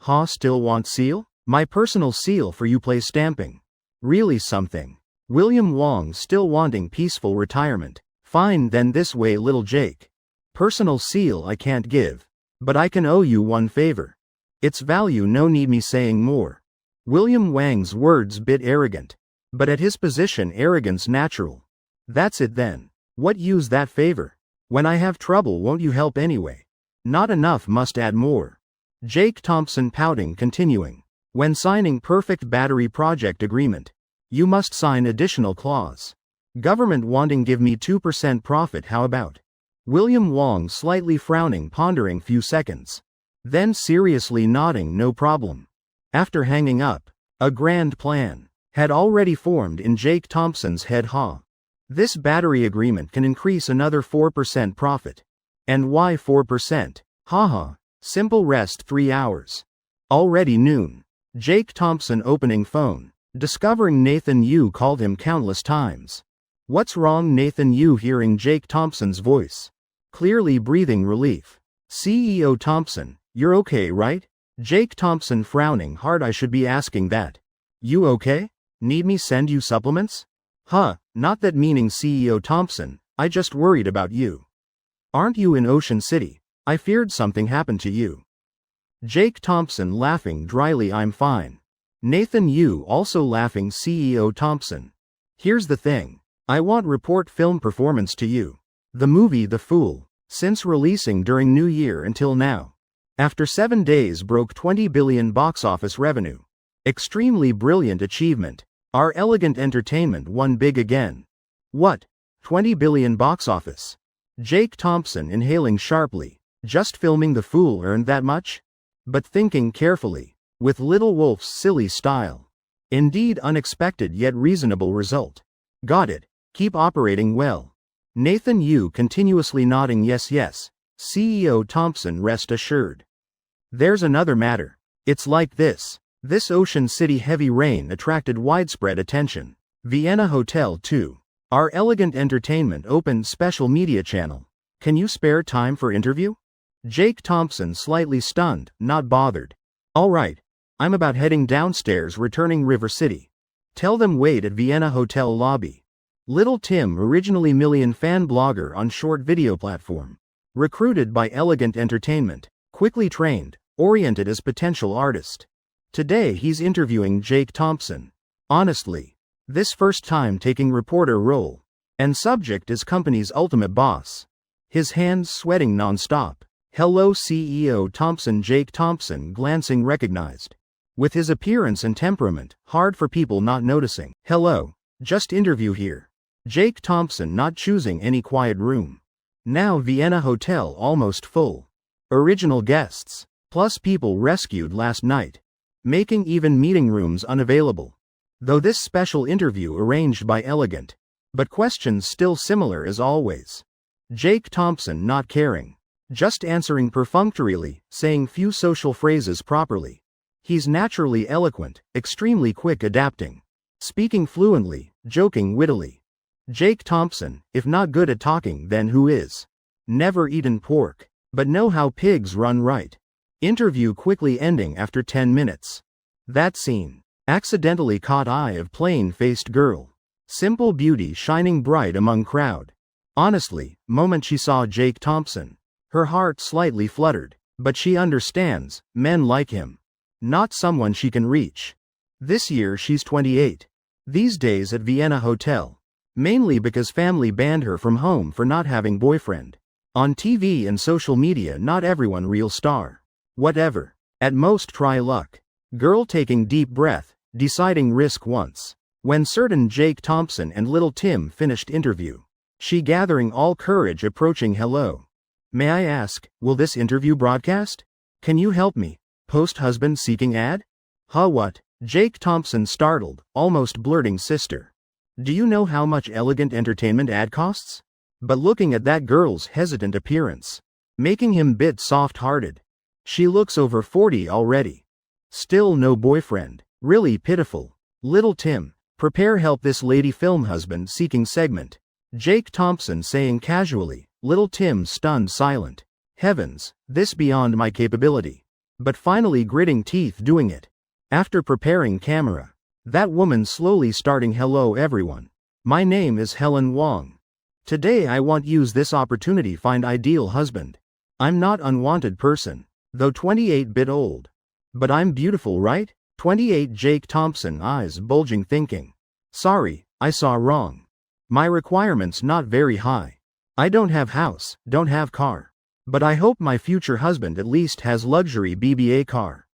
Speaker 1: Ha still want seal? My personal seal for you play stamping. Really something. William Wong still wanting peaceful retirement. Fine then this way little Jake. Personal seal I can't give. But I can owe you one favor. Its value no need me saying more. William Wang's words bit arrogant. But at his position arrogance natural. That's it then. What use that favor? When I have trouble won't you help anyway? Not enough must add more. Jake Thompson pouting continuing. When signing perfect battery project agreement. You must sign additional clause. Government wanting give me 2% profit how about? William Wong slightly frowning pondering few seconds. Then seriously nodding no problem. After hanging up. A grand plan. Had already formed in Jake Thompson's head This battery agreement can increase another 4% profit. And why 4%? Simple rest 3 hours. Already noon. Jake Thompson opening phone. Discovering Nathan Yu called him countless times. What's wrong Nathan Yu hearing Jake Thompson's voice. Clearly breathing relief. CEO Thompson, you're okay right? Jake Thompson frowning hard I should be asking that. You okay? Need me send you supplements? Not that meaning CEO Thompson, I just worried about you. Aren't you in Ocean City? I feared something happened to you. Jake Thompson laughing dryly I'm fine. Nathan Yu also laughing CEO Thompson. Here's the thing. I want report film performance to you. The movie The Fool, since releasing during New Year until now. After 7 days broke 20 billion box office revenue. Extremely brilliant achievement. Our elegant entertainment won big again. What? 20 billion box office? Jake Thompson inhaling sharply. Just filming The Fool earned that much? But thinking carefully. With Little Wolf's silly style. Indeed unexpected yet reasonable result. Got it. Keep operating well. Nathan Yu continuously nodding yes. CEO Thompson rest assured. There's another matter. It's like this. This Ocean City heavy rain attracted widespread attention. Vienna Hotel 2. Our elegant entertainment opened special media channel. Can you spare time for interview? Jake Thompson slightly stunned, not bothered. Alright. I'm about heading downstairs returning River City. Tell them wait at Vienna Hotel lobby. Little Tim originally million fan blogger on short video platform. Recruited by Elegant Entertainment. Quickly trained, oriented as potential artist. Today he's interviewing Jake Thompson. Honestly. This first time taking reporter role. And subject is company's ultimate boss. His hands sweating non-stop. Hello CEO Thompson Jake Thompson glancing recognized. With his appearance and temperament, hard for people not noticing. Hello. Just interview here. Jake Thompson not choosing any quiet room. Now Vienna Hotel almost full. Original guests. Plus people rescued last night. Making even meeting rooms unavailable. Though this special interview arranged by Elegant. But questions still similar as always. Jake Thompson not caring. Just answering perfunctorily, saying few social phrases properly. He's naturally eloquent, extremely quick adapting. Speaking fluently, joking wittily. Jake Thompson, if not good at talking then who is? Never eaten pork. But know how pigs run right. Interview quickly ending after 10 minutes. That scene. Accidentally caught eye of plain-faced girl. Simple beauty shining bright among crowd. Honestly, moment she saw Jake Thompson. Her heart slightly fluttered. But she understands, men like him. Not someone she can reach. This year she's 28. These days at Vienna Hotel. Mainly because family banned her from home for not having boyfriend. On TV and social media not everyone real star. Whatever. At most try luck. Girl taking deep breath, deciding risk once. When certain Jake Thompson and Little Tim finished interview. She gathering all courage approaching hello. May I ask, will this interview broadcast? Can you help me? Post-husband seeking ad? Huh what? Jake Thompson startled, almost blurting sister. Do you know how much elegant entertainment ad costs? But looking at that girl's hesitant appearance, making him bit soft-hearted. She looks over 40 already. Still no boyfriend. Really pitiful. Little Tim, prepare help this lady film husband seeking segment. Jake Thompson saying casually, little Tim stunned silent. Heavens, this beyond my capability. But finally gritting teeth doing it. After preparing camera. That woman slowly starting hello everyone. My name is Helen Wong. Today I want use this opportunity find ideal husband. I'm not unwanted person. Though 28-bit old. But I'm beautiful right? 28 Jake Thompson eyes bulging thinking. Sorry, I saw wrong. My requirements not very high. I don't have house, don't have car. But I hope my future husband at least has luxury BBA car.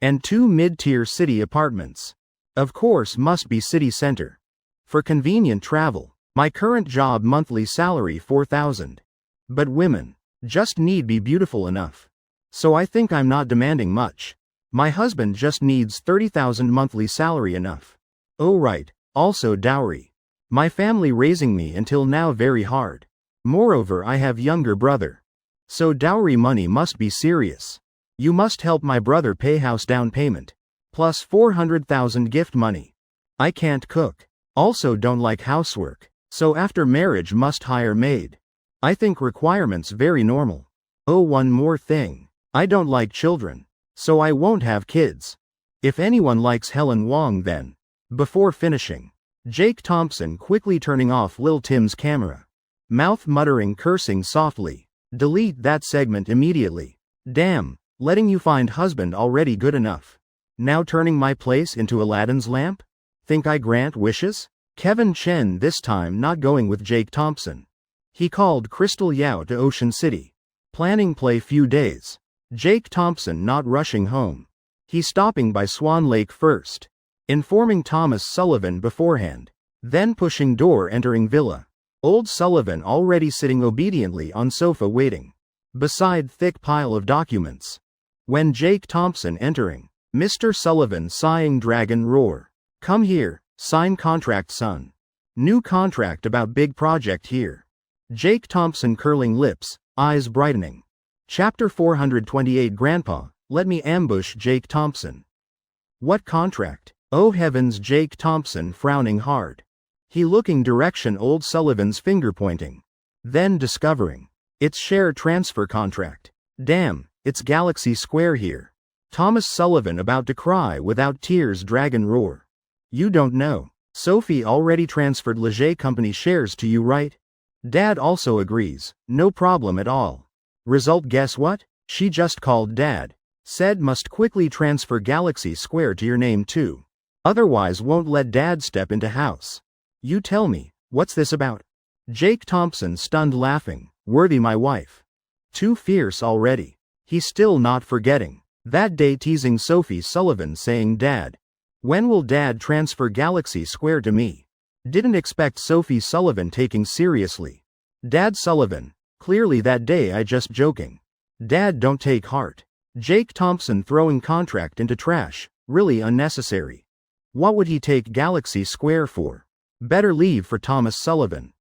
Speaker 1: And 2 mid-tier city apartments. Of course must be city center. For convenient travel. My current job monthly salary 4,000. But women just need be beautiful enough. So I think I'm not demanding much. My husband just needs 30,000 monthly salary enough. Oh right, also dowry. My family raising me until now very hard. Moreover I have younger brother. So dowry money must be serious. You must help my brother pay house down payment. Plus 400,000 gift money. I can't cook. Also don't like housework. So after marriage must hire maid. I think requirements very normal. Oh one more thing. I don't like children. So I won't have kids. If anyone likes Helen Wong then. Before finishing. Jake Thompson quickly turning off Lil Tim's camera. Mouth muttering cursing softly. Delete that segment immediately. Damn, letting you find husband already good enough. Now turning my place into Aladdin's lamp? Think I grant wishes? Kevin Chen this time not going with Jake Thompson. He called Crystal Yao to Ocean City. Planning play few days. Jake Thompson not rushing home. He stopping by Swan Lake first. Informing Thomas Sullivan beforehand. Then pushing door entering villa. Old Sullivan already sitting obediently on sofa waiting. Beside thick pile of documents. When Jake Thompson entering. Mr. Sullivan sighing dragon roar. Come here, sign contract son. New contract about big project here. Jake Thompson curling lips, eyes brightening. Chapter 428 Grandpa, let me ambush Jake Thompson. What contract? Oh heavens Jake Thompson frowning hard. He looking direction old Sullivan's finger pointing. Then discovering. It's share transfer contract. Damn, it's Galaxy Square here. Thomas Sullivan about to cry without tears dragon roar. You don't know. Sophie already transferred Leger Company shares to you right? Dad also agrees, no problem at all. Result guess what? She just called Dad. Said must quickly transfer Galaxy Square to your name too. Otherwise won't let Dad step into house. You tell me, what's this about? Jake Thompson stunned laughing, worthy my wife. Too fierce already. He still not forgetting. That day teasing Sophie Sullivan saying Dad. When will Dad transfer Galaxy Square to me? Didn't expect Sophie Sullivan taking seriously. Dad Sullivan, clearly that day I just joking. Dad don't take heart. Jake Thompson throwing contract into trash, really unnecessary. What would he take Galaxy Square for? Better leave for Thomas Sullivan.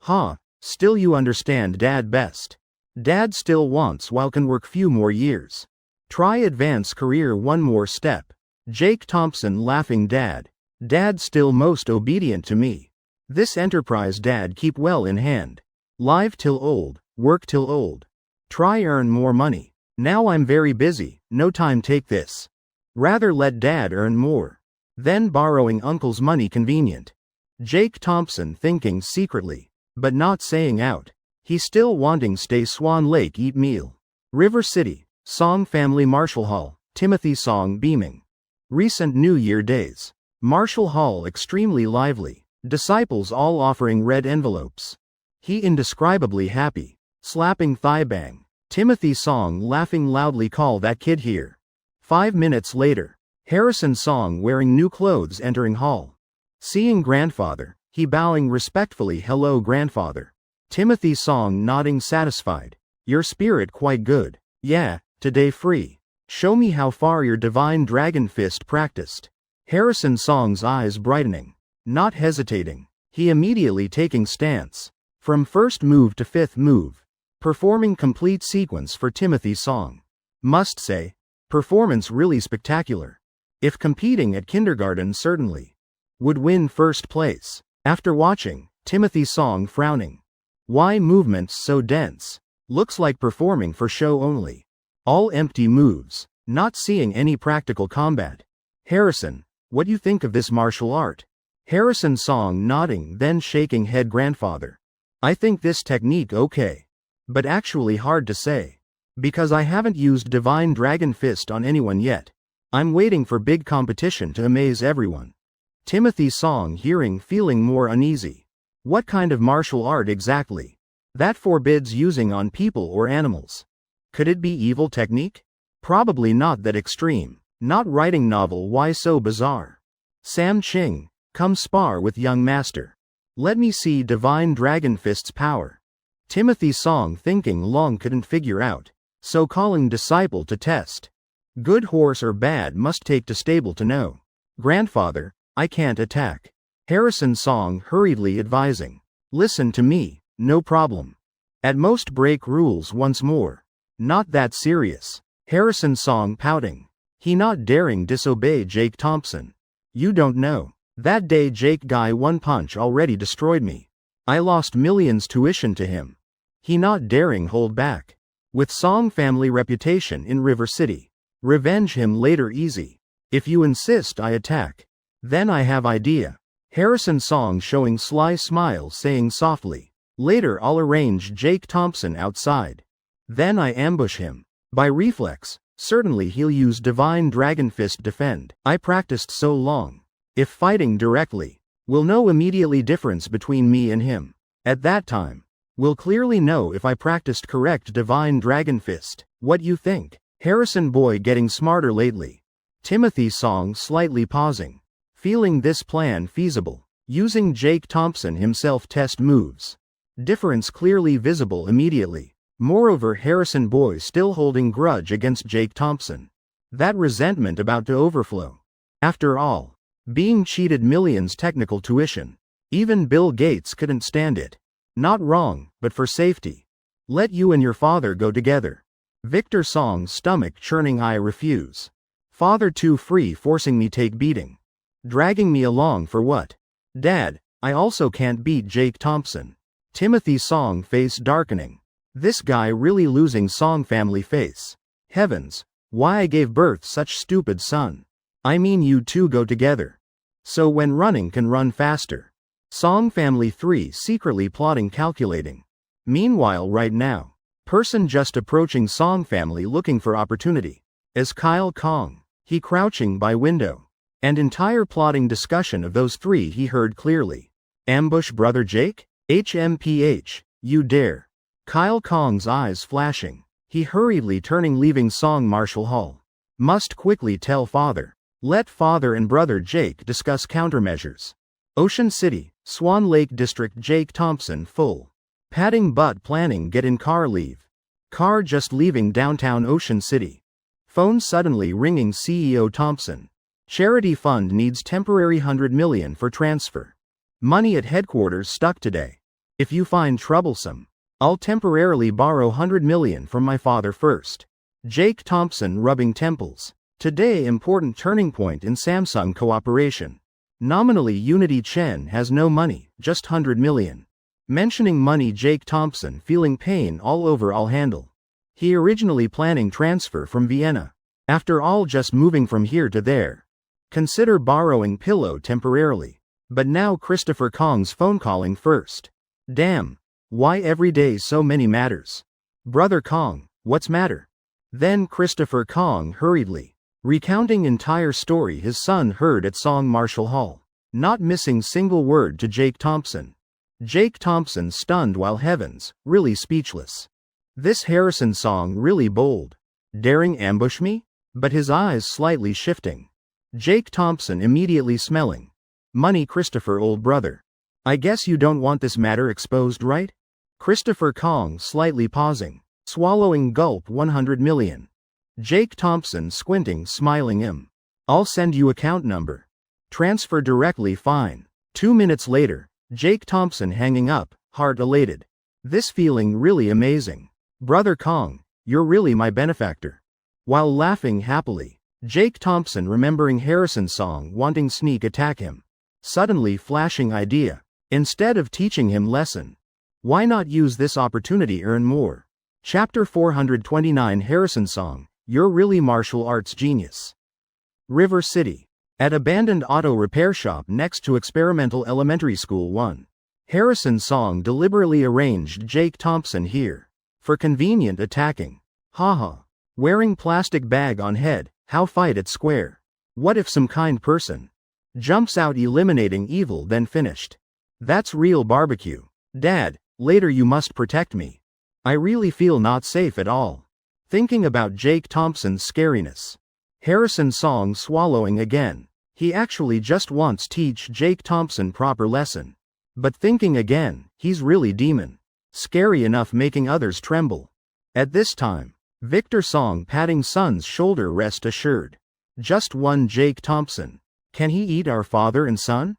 Speaker 1: Huh, still you understand Dad best. Dad still wants while can work few more years. Try advance career one more step. Jake Thompson laughing Dad. Dad still most obedient to me. This enterprise Dad keep well in hand. Live till old, work till old. Try earn more money. Now I'm very busy, no time take this. Rather let Dad earn more. Then borrowing uncle's money convenient. Jake Thompson thinking secretly, but not saying out. He still wanting stay Swan Lake eat meal. River City, Song Family Marshall Hall, Timothy Song beaming. Recent New Year days. Marshall Hall extremely lively. Disciples all offering red envelopes. He indescribably happy. Slapping thigh bang. Timothy Song laughing loudly call that kid here. 5 minutes later. Harrison Song wearing new clothes entering hall. Seeing grandfather, He bowing respectfully, "Hello, grandfather." Timothy Song nodding satisfied. "Your spirit quite good. Yeah, today free. Show me how far your divine dragon fist practiced." Harrison Song's eyes brightening. Not hesitating. He immediately taking stance. From first move to fifth move. Performing complete sequence for Timothy Song. Must say, performance really spectacular. If competing at kindergarten certainly would win first place. After watching, Timothy Song frowning. Why movements so dense? Looks like performing for show only. All empty moves, not seeing any practical combat. Harrison, what do you think of this martial art? Harrison Song nodding, then shaking head. Grandfather, I think this technique okay. But actually hard to say. Because I haven't used Divine Dragon Fist on anyone yet. I'm waiting for big competition to amaze everyone. Timothy Song hearing, feeling more uneasy. What kind of martial art exactly? That forbids using on people or animals. Could it be evil technique? Probably not that extreme. Not writing novel, why so bizarre? Sam Ching, come spar with young master. Let me see Divine Dragon Fist's power. Timothy Song thinking long couldn't figure out. So calling disciple to test. Good horse or bad must take to stable to know. Grandfather, I can't attack. Harrison Song hurriedly advising. Listen to me, no problem. At most break rules once more. Not that serious. Harrison Song pouting. He not daring disobey Jake Thompson. You don't know. That day Jake guy one punch already destroyed me. I lost millions tuition to him. He not daring hold back. With Song family reputation in River City. Revenge him later easy. If you insist I attack. Then I have idea. Harrison Song showing sly smile saying softly. Later I'll arrange Jake Thompson outside. Then I ambush him. By reflex, certainly he'll use Divine Dragon Fist defend. I practiced so long. If fighting directly, we'll know immediately difference between me and him. At that time, we'll clearly know if I practiced correct Divine Dragon Fist. What you think? Harrison boy getting smarter lately. Timothy Song slightly pausing. Feeling this plan feasible. Using Jake Thompson himself test moves. Difference clearly visible immediately. Moreover Harrison boy still holding grudge against Jake Thompson. That resentment about to overflow. After all, being cheated millions technical tuition. Even Bill Gates couldn't stand it. Not wrong, but for safety. Let you and your father go together. Victor Song's stomach churning. I refuse. Father too free forcing me take beating. Dragging me along for what? Dad, I also can't beat Jake Thompson. Timothy Song face darkening. This guy really losing Song family face. Heavens, why I gave birth such stupid son. I mean you two go together. So when running can run faster. Song family 3 secretly plotting calculating. Meanwhile right now, person just approaching Song family looking for opportunity. As Kyle Kong, he crouching by window. And entire plotting discussion of those three he heard clearly. Ambush brother Jake? HMPH, you dare. Kyle Kong's eyes flashing. He hurriedly turning leaving Song Marshall Hall. Must quickly tell father. Let father and brother Jake discuss countermeasures. Ocean City, Swan Lake District. Jake Thompson full. Padding butt planning get in car leave. Car just leaving downtown Ocean City. Phone suddenly ringing. CEO Thompson. Charity fund needs temporary 100 million for transfer. Money at headquarters stuck today. If you find troublesome, I'll temporarily borrow 100 million from my father first. Jake Thompson rubbing temples. Today important turning point in Samsung cooperation. Nominally Unity Chen has no money, just 100 million. Mentioning money Jake Thompson feeling pain all over. I'll handle. He originally planning transfer from Vienna. After all just moving from here to there. Consider borrowing pillow temporarily. But now Christopher Kong's phone calling first. Damn. Why every day so many matters? Brother Kong, what's matter? Then Christopher Kong hurriedly. Recounting entire story his son heard at Song Marshall Hall. Not missing single word to Jake Thompson. Jake Thompson stunned while heavens, really speechless. This Harrison Song really bold. Daring ambush me? But his eyes slightly shifting. Jake Thompson immediately smelling. Money Christopher old brother. I guess you don't want this matter exposed, right? Christopher Kong slightly pausing. Swallowing gulp 100 million. Jake Thompson squinting smiling him. I'll send you account number. Transfer directly fine. 2 minutes later, Jake Thompson hanging up, heart elated. This feeling really amazing. Brother Kong, you're really my benefactor. While laughing happily, Jake Thompson remembering Harrison's song wanting sneak attack him. Suddenly flashing idea. Instead of teaching him lesson, why not use this opportunity earn more? Chapter 429 Harrison song, you're really martial arts genius. River City. At abandoned auto repair shop next to experimental elementary school 1. Harrison song deliberately arranged Jake Thompson here. For convenient attacking. Haha. Wearing plastic bag on head, how fight it square. What if some kind person jumps out eliminating evil then finished. That's real barbecue. Dad, later you must protect me. I really feel not safe at all. Thinking about Jake Thompson's scariness. Harrison song swallowing again. He actually just wants teach Jake Thompson proper lesson. But thinking again, he's really demon. Scary enough making others tremble. At this time, Victor song patting son's shoulder rest assured. Just one Jake Thompson. Can he eat our father and son?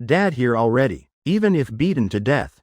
Speaker 1: Dad here already, even if beaten to death.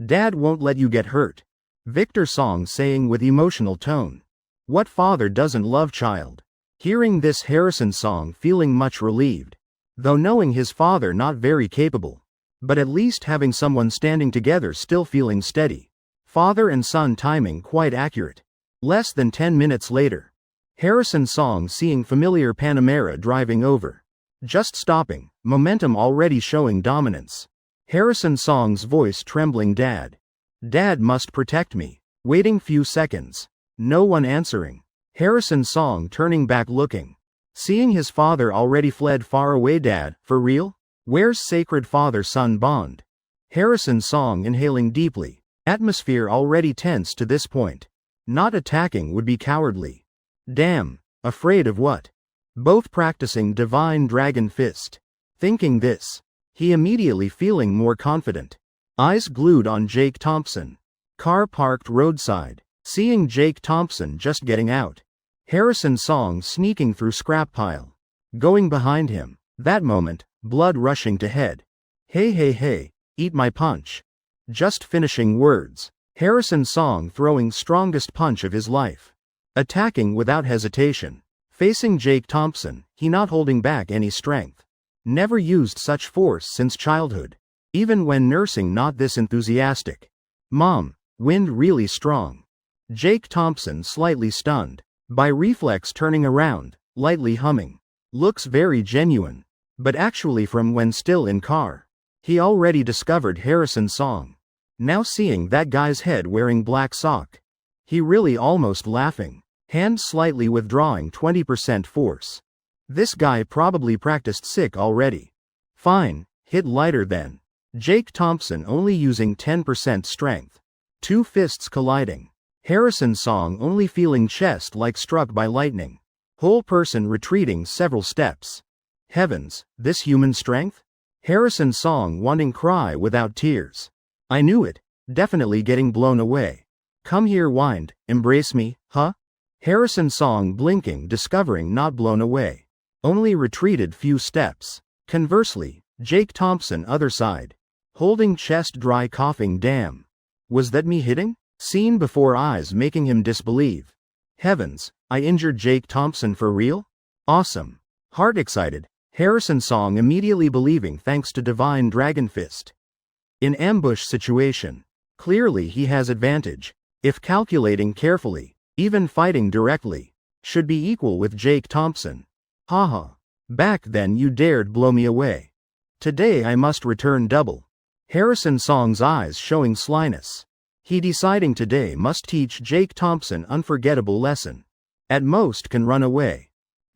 Speaker 1: Dad won't let you get hurt. Victor song saying with emotional tone. What father doesn't love child? Hearing this Harrison song feeling much relieved. Though knowing his father not very capable. But at least having someone standing together still feeling steady. Father and son timing quite accurate. Less than 10 minutes later. Harrison song seeing familiar Panamera driving over. Just stopping, momentum already showing dominance. Harrison song's voice trembling Dad. Dad must protect me. Waiting few seconds. No one answering. Harrison song turning back looking. Seeing his father already fled far away. Dad, for real? Where's sacred father-son bond? Harrison song inhaling deeply. Atmosphere already tense to this point. Not attacking would be cowardly. Damn, afraid of what? Both practicing divine dragon fist. Thinking this, he immediately feeling more confident. Eyes glued on Jake Thompson. Car parked roadside. Seeing Jake Thompson just getting out. Harrison song sneaking through scrap pile. Going behind him. That moment, blood rushing to head. Hey, eat my punch. Just finishing words. Harrison song throwing strongest punch of his life. Attacking without hesitation. Facing Jake Thompson, he not holding back any strength. Never used such force since childhood. Even when nursing not this enthusiastic. Mom, wind really strong. Jake Thompson slightly stunned. By reflex turning around, lightly humming. Looks very genuine. But actually from when still in car. He already discovered Harrison's song. Now seeing that guy's head wearing black sock. He really almost laughing. Hand slightly withdrawing 20% force. This guy probably practiced sick already. Fine, hit lighter then. Jake Thompson only using 10% strength. Two fists colliding. Harrison song only feeling chest like struck by lightning. Whole person retreating several steps. Heavens, this human strength? Harrison song wanting cry without tears. I knew it, definitely getting blown away. Come here whined, embrace me, huh? Harrison song blinking discovering not blown away. Only retreated few steps. Conversely, Jake Thompson other side. Holding chest dry coughing damn. Was that me hitting? Seen before eyes making him disbelieve. Heavens, I injured Jake Thompson for real? Awesome. Heart excited. Harrison song immediately believing thanks to divine dragon fist. In ambush situation. Clearly he has advantage. If calculating carefully, even fighting directly, should be equal with Jake Thompson. Haha. Back then you dared blow me away. Today I must return double. Harrison song's eyes showing slyness. He deciding today must teach Jake Thompson unforgettable lesson. At most can run away.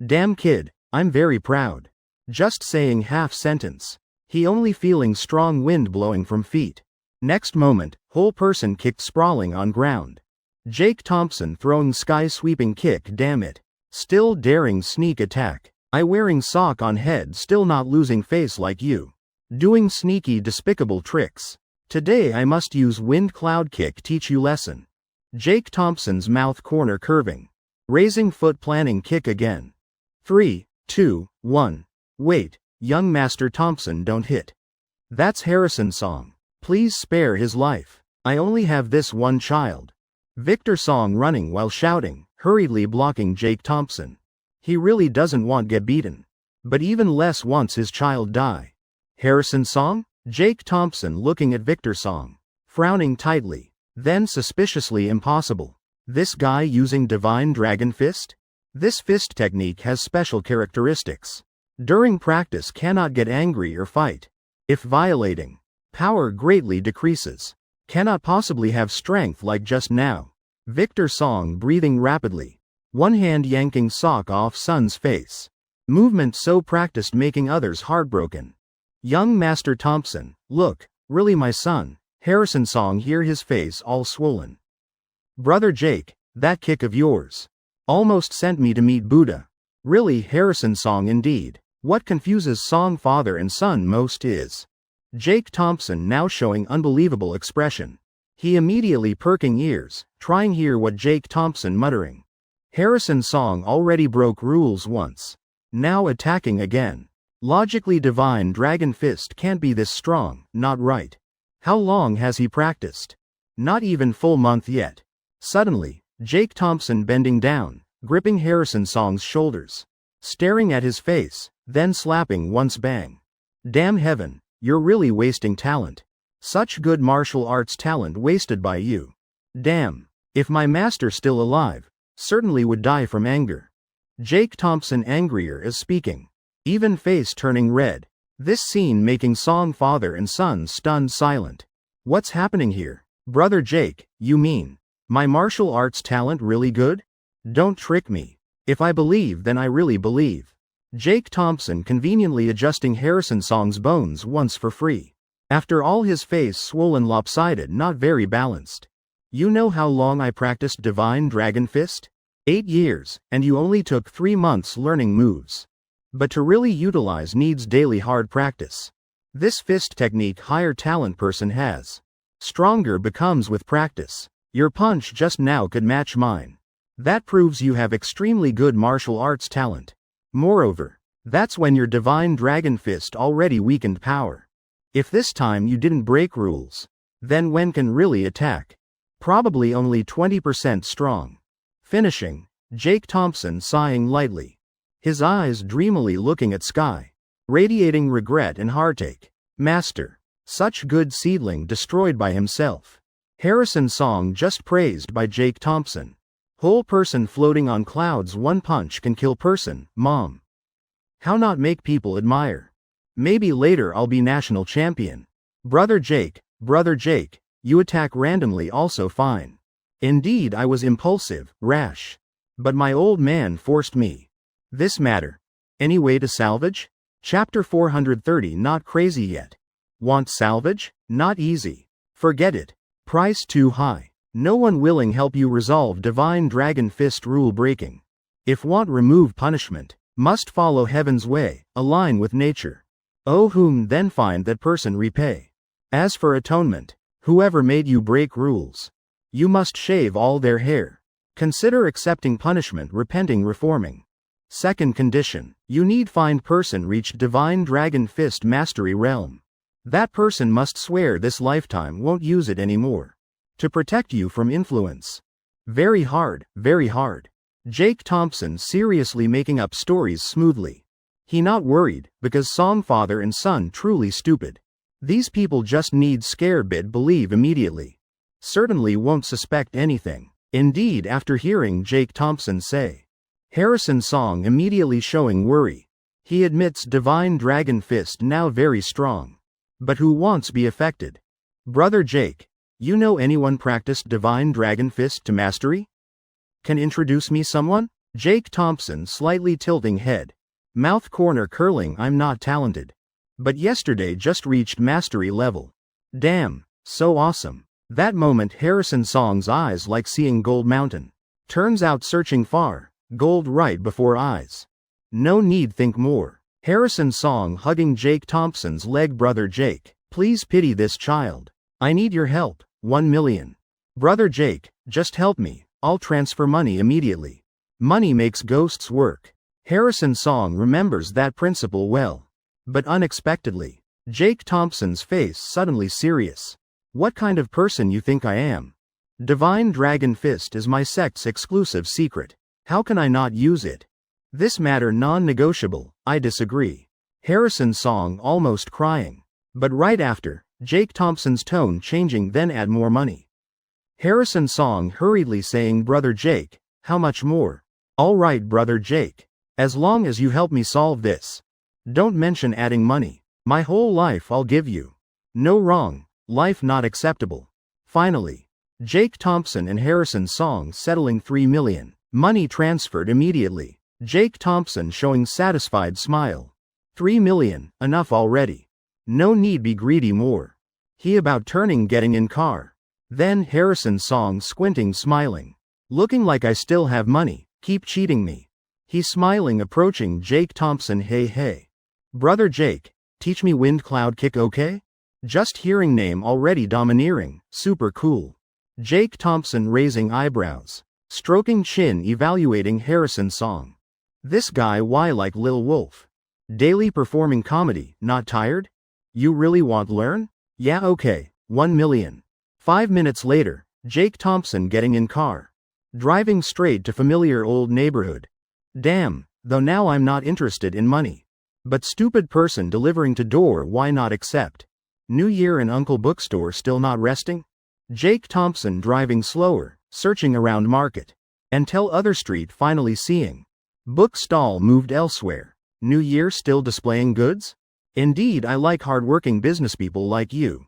Speaker 1: Damn kid, I'm very proud. Just saying half sentence. He only feeling strong wind blowing from feet. Next moment, whole person kicked sprawling on ground. Jake Thompson throwing sky sweeping kick damn it. Still daring sneak attack. I wearing sock on head still not losing face like you. Doing sneaky despicable tricks. Today I must use wind cloud kick teach you lesson. Jake Thompson's mouth corner curving. Raising foot planning kick again. 3, 2, 1. Wait, young Master Thompson don't hit. That's Harrison Song. Please spare his life. I only have this one child. Victor Song running while shouting, hurriedly blocking Jake Thompson. He really doesn't want get beaten. But even less wants his child die. Harrison Song? Jake Thompson looking at Victor Song. Frowning tightly. Then suspiciously impossible. This guy using Divine Dragon Fist? This fist technique has special characteristics. During practice cannot get angry or fight. If violating, power greatly decreases. Cannot possibly have strength like just now. Victor Song breathing rapidly. One hand yanking sock off son's face. Movement so practiced making others heartbroken. Young Master Thompson, look, really my son. Harrison Song hear his face all swollen. Brother Jake, that kick of yours. Almost sent me to meet Buddha. Really Harrison Song indeed. What confuses Song father and son most is Jake Thompson now showing unbelievable expression. He immediately perking ears, trying hear what Jake Thompson muttering. Harrison Song already broke rules once. Now attacking again. Logically Divine Dragon Fist can't be this strong, not right. How long has he practiced? Not even full month yet. Suddenly, Jake Thompson bending down, gripping Harrison Song's shoulders. Staring at his face, then slapping once bang. Damn heaven, you're really wasting talent. Such good martial arts talent wasted by you. Damn, if my master still alive, certainly would die from anger. Jake Thompson angrier is speaking. Even face turning red. This scene making Song father and son stunned silent. What's happening here? Brother Jake, you mean my martial arts talent really good? Don't trick me. If I believe then I really believe. Jake Thompson conveniently adjusting Harrison Song's bones once for free. After all his face swollen lopsided not very balanced. You know how long I practiced Divine Dragon Fist? 8 years, and you only took 3 months learning moves. But to really utilize needs daily hard practice. This fist technique higher talent person has. Stronger becomes with practice. Your punch just now could match mine. That proves you have extremely good martial arts talent. Moreover, that's when your Divine Dragon Fist already weakened power. If this time you didn't break rules, then when can really attack? Probably only 20% strong. Finishing, Jake Thompson sighing lightly. His eyes dreamily looking at sky. Radiating regret and heartache. Master. Such good seedling destroyed by himself. Harrison Song just praised by Jake Thompson. Whole person floating on clouds one punch can kill person, mom. How not make people admire? Maybe later I'll be national champion. Brother Jake, you attack randomly also fine. Indeed I was impulsive, rash. But my old man forced me. This matter. Any way to salvage? Chapter 430 not crazy yet. Want salvage? Not easy. Forget it. Price too high. No one willing help you resolve Divine Dragon Fist rule breaking. If want remove punishment, must follow heaven's way, align with nature. Oh whom then find that person repay. As for atonement, whoever made you break rules, you must shave all their hair. Consider accepting punishment repenting reforming. Second condition, you need find person reached Divine Dragon Fist mastery realm. That person must swear this lifetime won't use it anymore. To protect you from influence. Very hard, very hard. Jake Thompson seriously making up stories smoothly. He not worried, because Song father and son truly stupid. These people just need scare bit believe immediately. Certainly won't suspect anything. Indeed after hearing Jake Thompson say. Harrison Song immediately showing worry. He admits Divine Dragon Fist now very strong. But who wants be affected? Brother Jake, you know anyone practiced Divine Dragon Fist to mastery? Can introduce me someone? Jake Thompson slightly tilting head. Mouth corner curling I'm not talented. But yesterday just reached mastery level. Damn, so awesome. That moment Harrison Song's eyes like seeing gold mountain. Turns out searching far. Gold right before eyes. No need think more. Harrison Song hugging Jake Thompson's leg. Brother Jake, please pity this child. I need your help. 1 million. Brother Jake, just help me. I'll transfer money immediately. Money makes ghosts work. Harrison Song remembers that principle well. But unexpectedly, Jake Thompson's face suddenly serious. What kind of person you think I am? Divine Dragon Fist is my sect's exclusive secret. How can I not use it? This matter non-negotiable. I disagree. Harrison Song almost crying. But right after, Jake Thompson's tone changing. Then add more money. Harrison Song hurriedly saying, Brother Jake, how much more? All right, Brother Jake. As long as you help me solve this. Don't mention adding money. My whole life I'll give you. No wrong. Life not acceptable. Finally, Jake Thompson and Harrison Song settling 3 million. Money transferred immediately. Jake Thompson showing satisfied smile. 3 million, enough already. No need be greedy more. He about turning getting in car. Then Harrison Song squinting smiling. Looking like I still have money, keep cheating me. He smiling approaching Jake Thompson. Hey. Brother Jake, teach me wind cloud kick okay? Just hearing name already domineering, super cool. Jake Thompson raising eyebrows. Stroking chin evaluating Harrison Song. This guy why like Lil Wolf? Daily performing comedy, not tired? You really want learn? Yeah okay, 1 million. 5 minutes later, Jake Thompson getting in car. Driving straight to familiar old neighborhood. Damn, though now I'm not interested in money. But stupid person delivering to door why not accept? New Year and Uncle Bookstore still not resting? Jake Thompson driving slower, searching around market. Until other street finally seeing. Book stall moved elsewhere. New Year still displaying goods? Indeed I like hardworking businesspeople like you.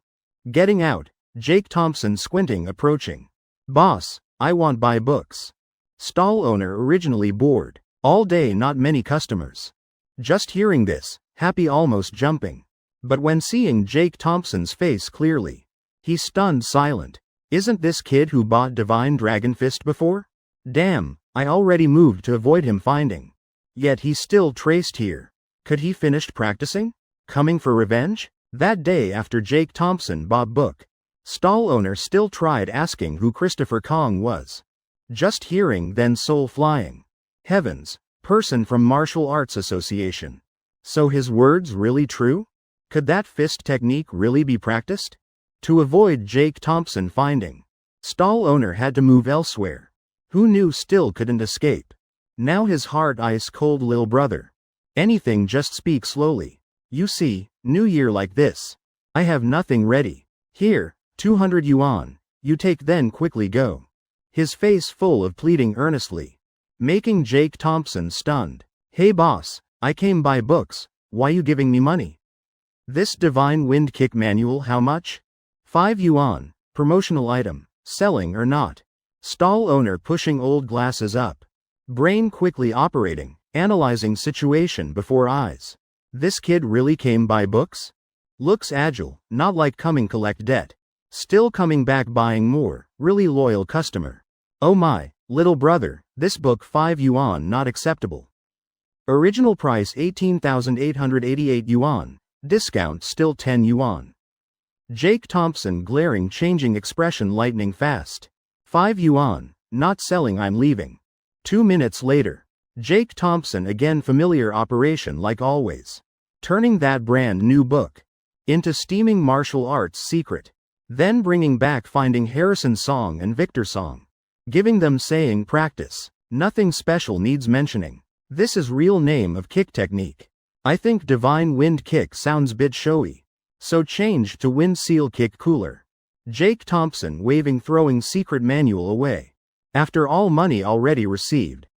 Speaker 1: Getting out, Jake Thompson squinting approaching. Boss, I want buy books. Stall owner originally bored. All day not many customers. Just hearing this, happy almost jumping. But when seeing Jake Thompson's face clearly, he stunned silent. Isn't this kid who bought Divine Dragon Fist before? Damn, I already moved to avoid him finding. Yet he still traced here. Could he finished practicing? Coming for revenge? That day after Jake Thompson bought book, stall owner still tried asking who Christopher Kong was. Just hearing then soul flying. Heavens, person from Martial Arts Association. So his words really true? Could that fist technique really be practiced? To avoid Jake Thompson finding, stall owner had to move elsewhere. Who knew still couldn't escape. Now his heart ice cold lil brother. Anything just speak slowly. You see, New Year like this. I have nothing ready. Here, 200 yuan. You take then quickly go. His face full of pleading earnestly. Making Jake Thompson stunned. Hey boss, I came buy books, why you giving me money? This Divine Wind Kick manual how much? 5 yuan, promotional item, selling or not? Stall owner pushing old glasses up. Brain quickly operating, analyzing situation before eyes. This kid really came buy books? Looks agile, not like coming collect debt. Still coming back buying more, really loyal customer. Oh my, little brother, this book 5 yuan not acceptable. Original price 18,888 yuan, discount still 10 yuan. Jake Thompson glaring changing expression lightning fast. 5 yuan, not selling I'm leaving. 2 minutes later, Jake Thompson again familiar operation like always. Turning that brand new book into steaming martial arts secret. Then bringing back finding Harrison Song and Victor Song. Giving them saying practice. Nothing special needs mentioning. This is real name of kick technique. I think Divine Wind Kick sounds bit showy. So changed to Wind Seal Kick cooler. Jake Thompson waving throwing secret manual away. After all money already received.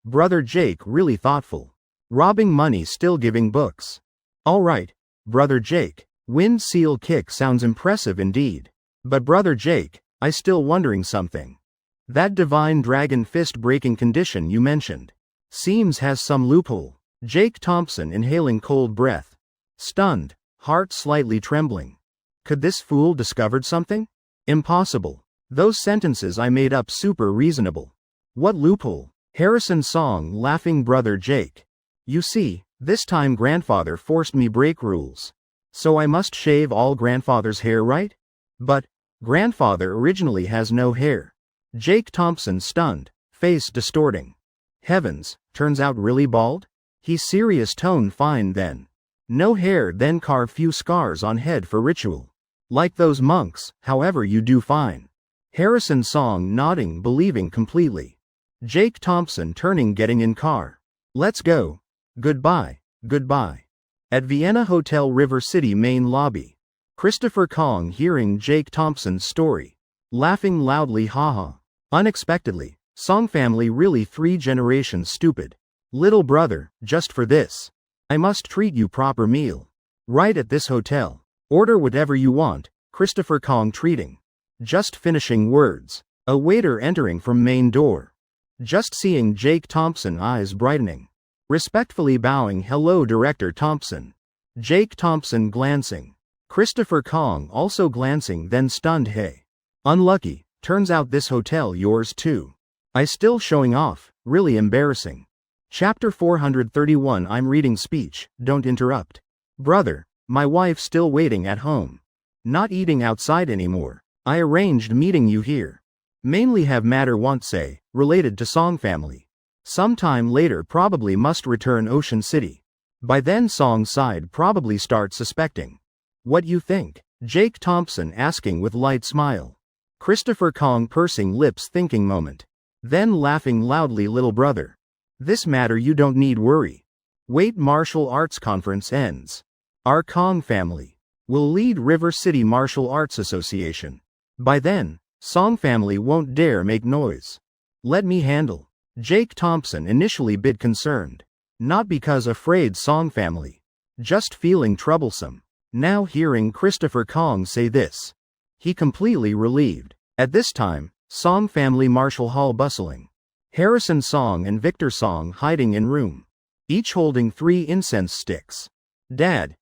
Speaker 1: Brother Jake really thoughtful. Robbing money still giving books. Alright, Brother Jake, Wind Seal Kick sounds impressive indeed. But Brother Jake, I still wondering something. That Divine Dragon Fist breaking condition you mentioned. Seems has some loophole. Jake Thompson inhaling cold breath. Stunned, heart slightly trembling. Could this fool discovered something? Impossible. Those sentences I made up super reasonable. What loophole? Harrison Song laughing Brother Jake. You see, This time grandfather forced me break rules. So I must shave all grandfather's hair, right? But grandfather originally has no hair. Jake Thompson stunned, face distorting. Heavens, turns out really bald? He's serious tone fine then. No hair then carve few scars on head for ritual. Like those monks, however you do fine. Harrison Song nodding believing completely. Jake Thompson turning getting in car. Let's go. Goodbye, goodbye. At Vienna Hotel River City main lobby. Christopher Kong hearing Jake Thompson's story. Laughing loudly haha. Unexpectedly, Song family really 3 generations stupid. Little brother, just for this. I must treat you proper meal. Right at this hotel. Order whatever you want, Christopher Kong treating. Just finishing words. A waiter entering from main door. Just seeing Jake Thompson eyes brightening. Respectfully bowing hello Director Thompson. Jake Thompson glancing. Christopher Kong also glancing then stunned hey. Unlucky, turns out this hotel yours too. I still showing off, really embarrassing. Chapter 431 I'm reading speech, don't interrupt. Brother, my wife still waiting at home. Not eating outside anymore. I arranged meeting you here. Mainly have matter want say, related to Song family. Sometime later probably must return Ocean City. By then Song's side probably start suspecting. What you think? Jake Thompson asking with light smile. Christopher Kong pursing lips thinking moment. Then laughing loudly little brother. This matter you don't need worry. Wait martial arts conference ends. Our Kong family will lead River City Martial Arts Association. By then, Song family won't dare make noise. Let me handle. Jake Thompson initially bit concerned. Not because afraid Song family. Just feeling troublesome. Now hearing Christopher Kong say this. He completely relieved. At this time, Song family Marshall Hall bustling. Harrison Song and Victor Song hiding in room. Each holding 3 incense sticks. Dad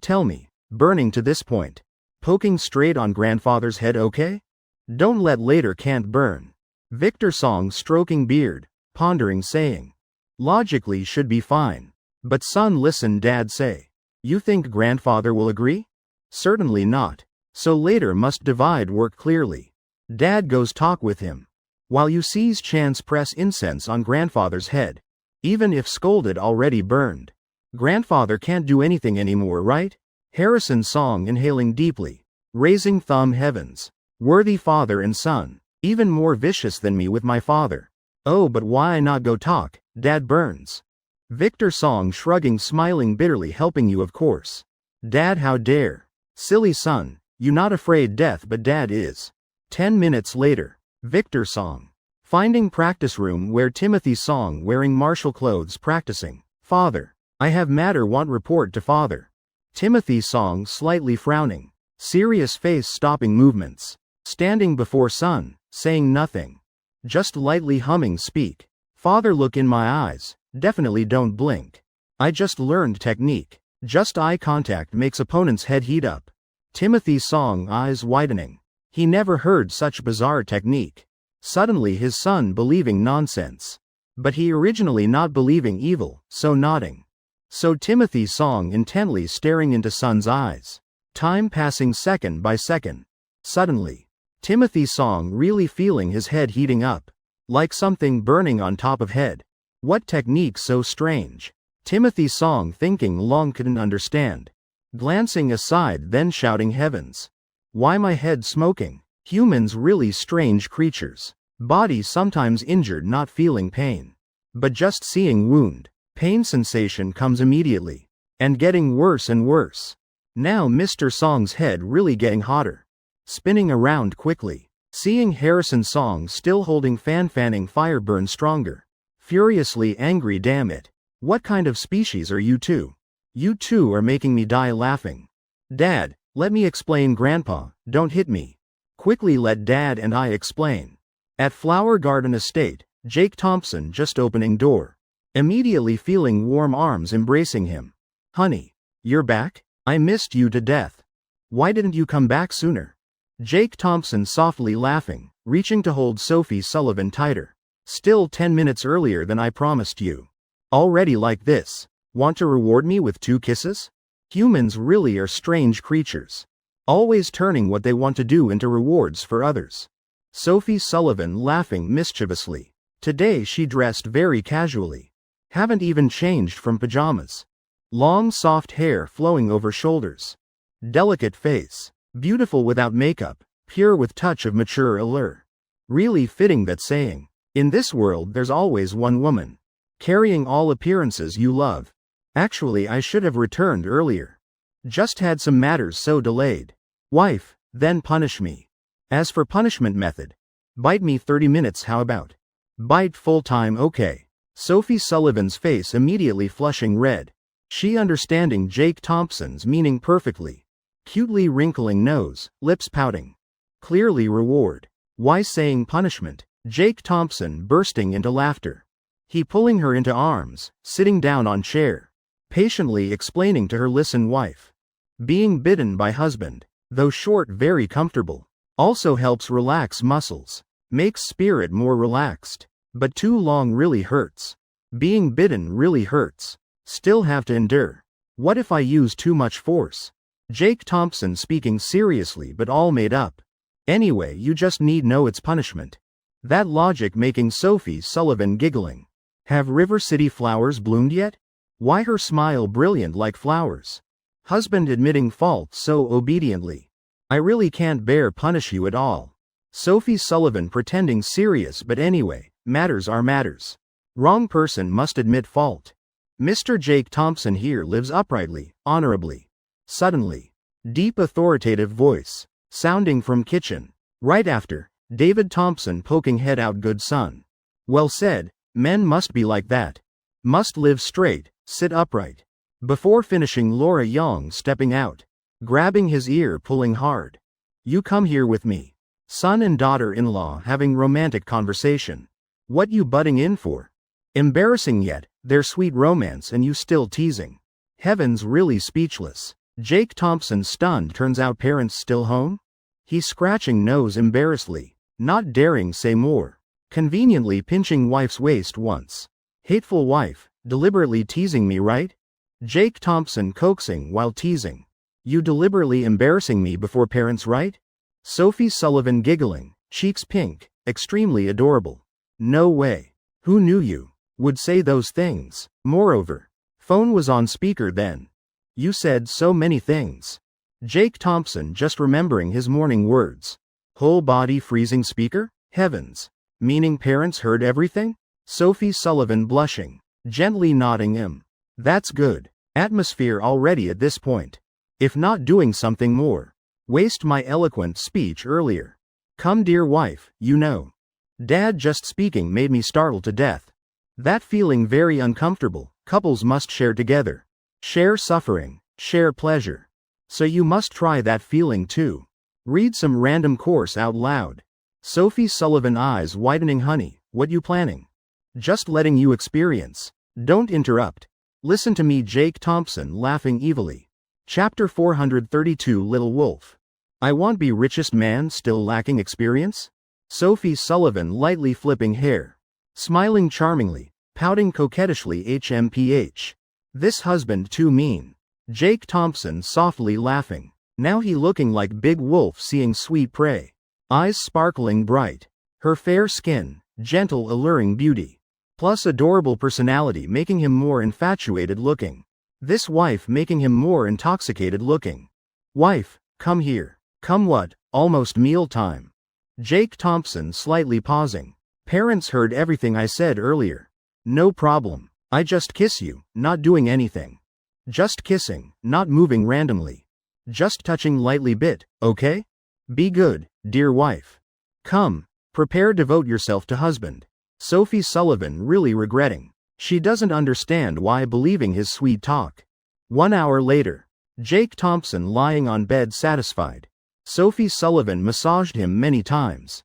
Speaker 1: tell me, burning to this point. Poking straight on grandfather's head okay? Don't let later can't burn. Victor Song stroking beard, pondering saying. Logically should be fine. But son listen dad say. You think grandfather will agree? Certainly not. So later must divide work clearly. Dad goes talk with him. While you sees chance press incense on grandfather's head. Even if scolded already burned. Grandfather can't do anything anymore right? Harrison Song inhaling deeply. Raising thumb heavens. Worthy father and son. Even more vicious than me with my father. Oh but why not go talk, dad burns. Victor Song shrugging smiling bitterly helping you of course. Dad how dare. Silly son, you not afraid death but dad is. 10 minutes later. Victor Song. Finding practice room where Timothy Song wearing martial clothes practicing. Father. I have matter want report to father. Timothy Song slightly frowning. Serious face stopping movements. Standing before son, saying nothing. Just lightly humming speak. Father look in my eyes, definitely don't blink. I just learned technique. Just eye contact makes opponent's head heat up. Timothy Song eyes widening. He never heard such bizarre technique. Suddenly his son believing nonsense. But he originally not believing evil, so nodding. So Timothy Song intently staring into son's eyes. Time passing second by second. Suddenly, Timothy Song really feeling his head heating up. Like something burning on top of head. What technique so strange? Timothy Song thinking long couldn't understand. Glancing aside then shouting heavens. Why my head smoking? Humans really strange creatures. Body sometimes injured not feeling pain. But just seeing wound. Pain sensation comes immediately. And getting worse and worse. Now Mr. Song's head really getting hotter. Spinning around quickly. Seeing Harrison Song still holding fanning fire burn stronger. Furiously angry damn it. What kind of species are you two? You two are making me die laughing. Dad, let me explain grandpa, don't hit me. Quickly let dad and I explain. At Flower Garden Estate, Jake Thompson just opening door. Immediately feeling warm arms embracing him. Honey, you're back? I missed you to death. Why didn't you come back sooner? Jake Thompson softly laughing, reaching to hold Sophie Sullivan tighter. Still 10 minutes earlier than I promised you. Already like this. Want to reward me with 2 kisses? Humans really are strange creatures. Always turning what they want to do into rewards for others. Sophie Sullivan laughing mischievously. Today she dressed very casually. Haven't even changed from pajamas. Long soft hair flowing over shoulders. Delicate face. Beautiful without makeup, pure with touch of mature allure. Really fitting that saying. In this world there's always one woman. Carrying all appearances you love. Actually I should have returned earlier. Just had some matters so delayed. Wife, then punish me. As for punishment method. Bite me 30 minutes how about? Bite full time okay. Sophie Sullivan's face immediately flushing red. She understanding Jake Thompson's meaning perfectly. Cutely wrinkling nose, lips pouting. Clearly reward. Why saying punishment? Jake Thompson bursting into laughter. He pulling her into arms, sitting down on chair. Patiently explaining to her listen wife. Being bitten by husband, though short very comfortable. Also helps relax muscles. Makes spirit more relaxed. But too long really hurts. Being bitten really hurts. Still have to endure. What if I use too much force? Jake Thompson speaking seriously but all made up. Anyway you just need know its punishment. That logic making Sophie Sullivan giggling. Have River City flowers bloomed yet? Why her smile brilliant like flowers? Husband admitting fault so obediently. I really can't bear punish you at all. Sophie Sullivan pretending serious but anyway, matters are matters. Wrong person must admit fault. Mr. Jake Thompson here lives uprightly, honorably. Suddenly. Deep authoritative voice. Sounding from kitchen. Right after, David Thompson poking head out good son. Well said, men must be like that. Must live straight, sit upright. Before finishing Laura Young stepping out. Grabbing his ear pulling hard. You come here with me. Son and daughter-in-law having romantic conversation. What you butting in for? Embarrassing yet, their sweet romance and you still teasing. Heavens really speechless. Jake Thompson stunned turns out parents still home? He scratching nose embarrassedly, not daring say more. Conveniently pinching wife's waist once. Hateful wife, deliberately teasing me right? Jake Thompson coaxing while teasing. You deliberately embarrassing me before parents right? Sophie Sullivan giggling, cheeks pink, extremely adorable. No way. Who knew you would say those things? Moreover, phone was on speaker then. You said so many things. Jake Thompson just remembering his morning words. Whole body freezing speaker? Heavens. Meaning parents heard everything? Sophie Sullivan blushing, gently nodding him. That's good. Atmosphere already at this point. If not doing something more. Waste my eloquent speech earlier. Come dear wife, you know. Dad just speaking made me startled to death. That feeling very uncomfortable, couples must share together. Share suffering, share pleasure. So you must try that feeling too. Read some random course out loud. Sophie Sullivan eyes widening honey, what you planning? Just letting you experience. Don't interrupt. Listen to me Jake Thompson laughing evilly. Chapter 432 Little Wolf. I want be richest man still lacking experience? Sophie Sullivan lightly flipping hair. Smiling charmingly, pouting coquettishly HMPH. This husband too mean. Jake Thompson softly laughing. Now he looking like big wolf seeing sweet prey. Eyes sparkling bright. Her fair skin, gentle alluring beauty. Plus adorable personality making him more infatuated looking. This wife making him more intoxicated looking. Wife, come here. Come what, almost meal time. Jake Thompson slightly pausing. Parents heard everything I said earlier. No problem. I just kiss you, not doing anything. Just kissing, not moving randomly. Just touching lightly bit, okay? Be good, dear wife. Come, prepare devote yourself to husband. Sophie Sullivan really regretting. She doesn't understand why believing his sweet talk. 1 hour later. Jake Thompson lying on bed satisfied. Sophie Sullivan massaged him many times.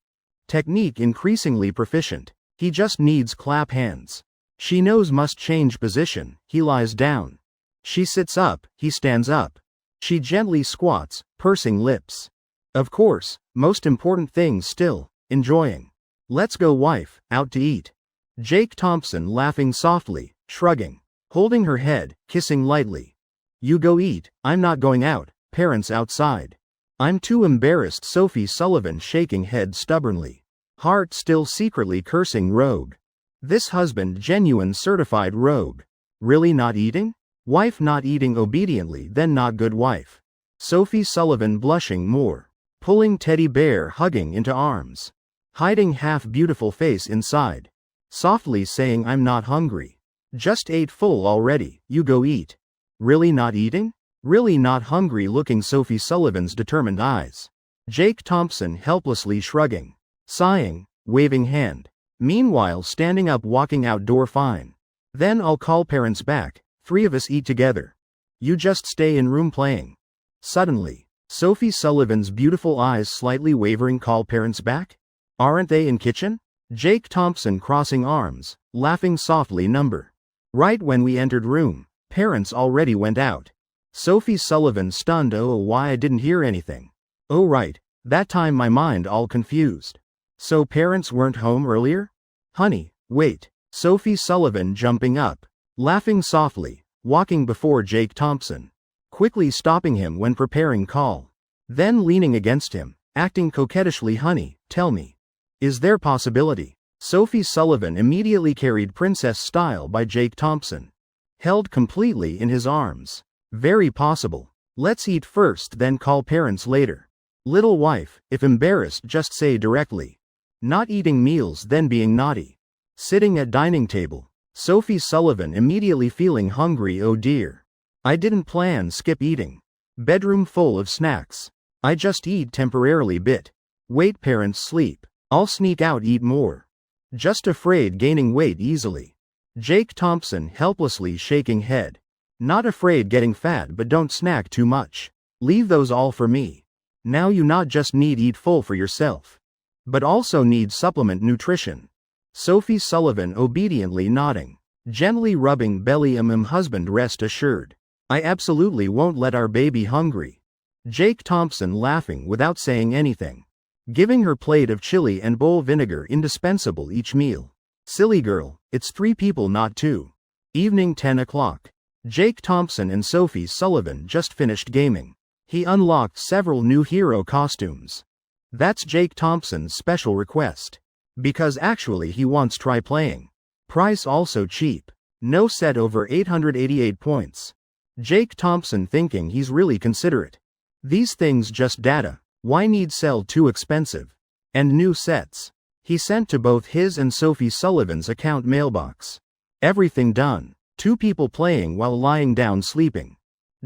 Speaker 1: Technique increasingly proficient. He just needs clap hands. She knows must change position, he lies down. She sits up, he stands up. She gently squats, pursing lips. Of course, most important thing still, enjoying. Let's go wife, out to eat. Jake Thompson laughing softly, shrugging. Holding her head, kissing lightly. You go eat, I'm not going out, parents outside. I'm too embarrassed. Sophie Sullivan shaking head stubbornly. Heart still secretly cursing rogue. This husband genuine certified rogue. Really not eating? Wife not eating obediently, then not good wife. Sophie Sullivan blushing more. Pulling teddy bear hugging into arms. Hiding half beautiful face inside. Softly saying I'm not hungry. Just ate full already, you go eat. Really not eating? Really not hungry. Looking Sophie Sullivan's determined eyes. Jake Thompson helplessly shrugging. Sighing, waving hand. Meanwhile standing up walking outdoor. Fine. Then I'll call parents back, 3 of us eat together. You just stay in room playing. Suddenly, Sophie Sullivan's beautiful eyes slightly wavering. Call parents back? Aren't they in kitchen? Jake Thompson crossing arms, laughing softly. Number. Right when we entered room, parents already went out. Sophie Sullivan stunned. Oh, why I didn't hear anything. Oh right, that time my mind all confused. So parents weren't home earlier? Honey, wait. Sophie Sullivan jumping up, laughing softly, walking before Jake Thompson. Quickly stopping him when preparing call. Then leaning against him, acting coquettishly. Honey, tell me. Is there possibility? Sophie Sullivan immediately carried princess style by Jake Thompson. Held completely in his arms. Very possible. Let's eat first then call parents later. Little wife, if embarrassed just say directly. Not eating meals then being naughty. Sitting at dining table. Sophie Sullivan immediately feeling hungry. Oh dear. I didn't plan skip eating. Bedroom full of snacks. I just eat temporarily bit. Wait parents sleep. I'll sneak out eat more. Just afraid gaining weight easily. Jake Thompson helplessly shaking head. Not afraid getting fat but don't snack too much. Leave those all for me. Now you not just need eat full for yourself. But also need supplement nutrition. Sophie Sullivan obediently nodding. Gently rubbing belly. Husband rest assured. I absolutely won't let our baby hungry. Jake Thompson laughing without saying anything. Giving her plate of chili and bowl vinegar indispensable each meal. Silly girl, it's 3 people not 2. Evening 10 o'clock. Jake Thompson and Sophie Sullivan just finished gaming. He unlocked several new hero costumes. That's Jake Thompson's special request. Because actually he wants try playing. Price also cheap. No set over 888 points. Jake Thompson thinking he's really considerate. These things just data. Why need sell too expensive? And new sets. He sent to both his and Sophie Sullivan's account mailbox. Everything done. 2 people playing while lying down sleeping.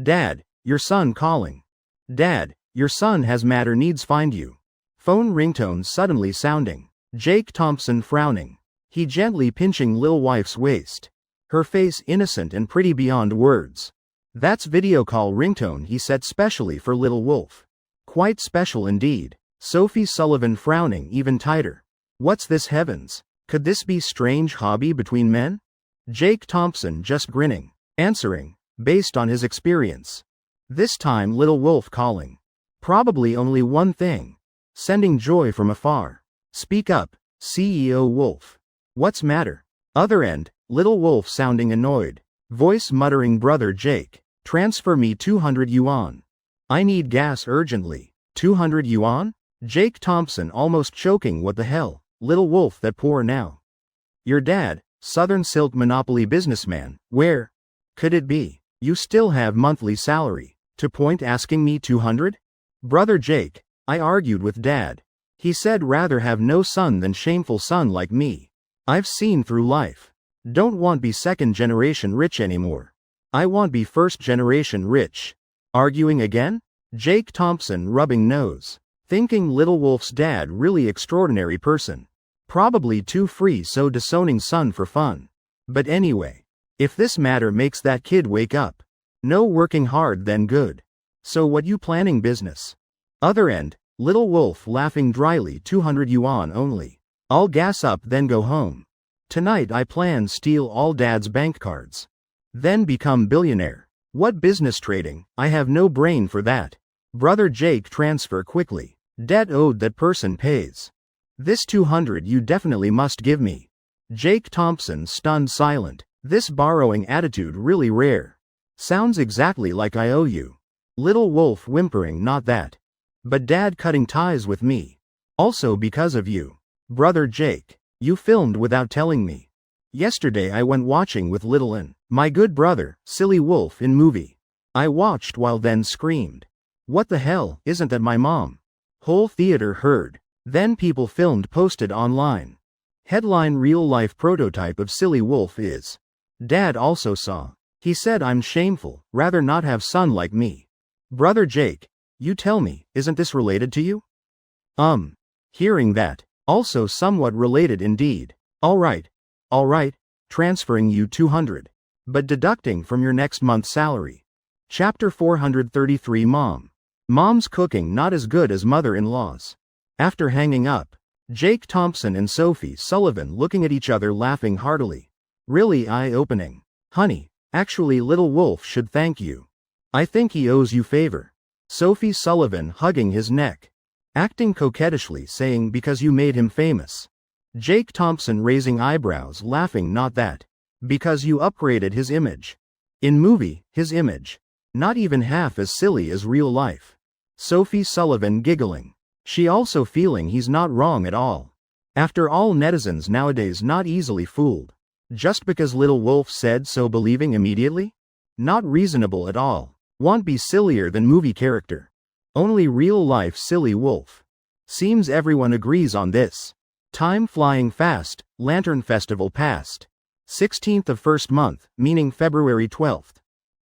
Speaker 1: Dad, your son calling. Dad, your son has matter needs find you. Phone ringtone suddenly sounding. Jake Thompson frowning. He gently pinching lil wife's waist. Her face innocent and pretty beyond words. That's video call ringtone he set specially for little wolf. Quite special indeed. Sophie Sullivan frowning even tighter. What's this heavens? Could this be strange hobby between men? Jake Thompson just grinning. Answering, based on his experience. This time little wolf calling. Probably only one thing. Sending joy from afar. Speak up, CEO Wolf. What's matter? Other end, little wolf sounding annoyed. Voice muttering brother Jake. Transfer me 200 yuan. I need gas urgently. 200 yuan? Jake Thompson almost choking. What the hell, little wolf that poor now. Your dad, Southern Silk Monopoly businessman, where? Could it be? You still have monthly salary. To point asking me 200? Brother Jake, I argued with dad. He said rather have no son than shameful son like me. I've seen through life. Don't want be second generation rich anymore. I want be first generation rich. Arguing again? Jake Thompson rubbing nose. Thinking little wolf's dad really extraordinary person. Probably too free so disowning son for fun. But anyway. If this matter makes that kid wake up. No working hard then good. So what you planning business? Other end, little wolf laughing dryly 200 yuan only. I'll gas up then go home. Tonight I plan steal all dad's bank cards. Then become billionaire. What business trading? I have no brain for that. Brother Jake transfer quickly. Debt owed that person pays. This 200 you definitely must give me. Jake Thompson stunned silent. This borrowing attitude really rare. Sounds exactly like I owe you. Little wolf whimpering, not that. But dad cutting ties with me. Also because of you. Brother Jake. You filmed without telling me. Yesterday I went watching with little N, my good brother, silly wolf in movie. I watched while then screamed. What the hell, isn't that my mom? Whole theater heard. Then people filmed posted online. Headline: real life prototype of silly wolf is. Dad also saw. He said I'm shameful, rather not have son like me. Brother Jake, you tell me, isn't this related to you? Hearing that, also somewhat related indeed. Alright, transferring you 200. But deducting from your next month's salary. Chapter 433. Mom's cooking not as good as mother-in-law's. After hanging up, Jake Thompson and Sophie Sullivan looking at each other laughing heartily. Really eye-opening. Honey, actually little wolf should thank you. I think he owes you favor. Sophie Sullivan hugging his neck. Acting coquettishly saying because you made him famous. Jake Thompson raising eyebrows laughing, not that. Because you upgraded his image. In movie, his image. Not even half as silly as real life. Sophie Sullivan giggling. She also feeling he's not wrong at all. After all, netizens nowadays not easily fooled. Just because little wolf said so, believing immediately? Not reasonable at all. Won't be sillier than movie character. Only real life silly wolf. Seems everyone agrees on this. Time flying fast, Lantern Festival past. 16th of first month, meaning February 12th.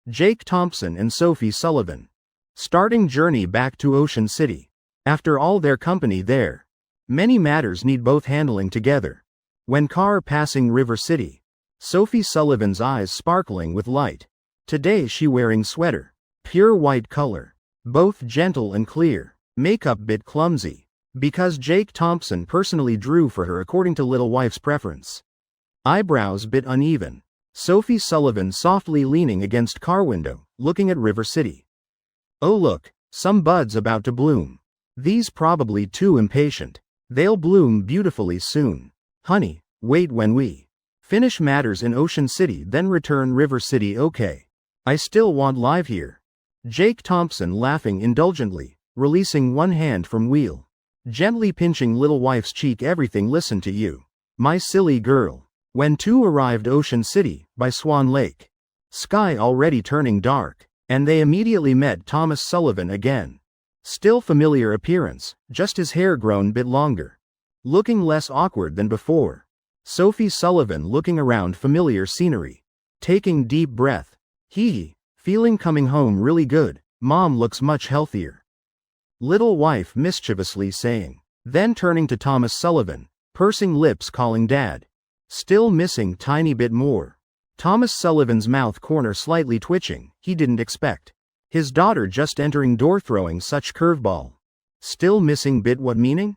Speaker 1: Jake Thompson and Sophie Sullivan. Starting journey back to Ocean City. After all their company there. Many matters need both handling together. When car passing River City. Sophie Sullivan's eyes sparkling with light. Today she wearing sweater. Pure white color. Both gentle and clear. Makeup bit clumsy. Because Jake Thompson personally drew for her according to little wife's preference. Eyebrows bit uneven. Sophie Sullivan softly leaning against car window, looking at River City. Oh look, some buds about to bloom. These probably too impatient. They'll bloom beautifully soon. Honey, wait when we finish matters in Ocean City then return River City. Okay. I still want live here. Jake Thompson laughing indulgently, releasing one hand from wheel. Gently pinching little wife's cheek. Everything listen to you. My silly girl. When two arrived Ocean City, by Swan Lake. Sky already turning dark, and they immediately met Thomas Sullivan again. Still familiar appearance, just his hair grown bit longer. Looking less awkward than before. Sophie Sullivan looking around familiar scenery. Taking deep breath. Feeling coming home really good, mom looks much healthier. Little wife mischievously saying. Then turning to Thomas Sullivan, pursing lips calling dad. Still missing tiny bit more. Thomas Sullivan's mouth corner slightly twitching, he didn't expect. His daughter just entering door throwing such curveball. Still missing bit, what meaning?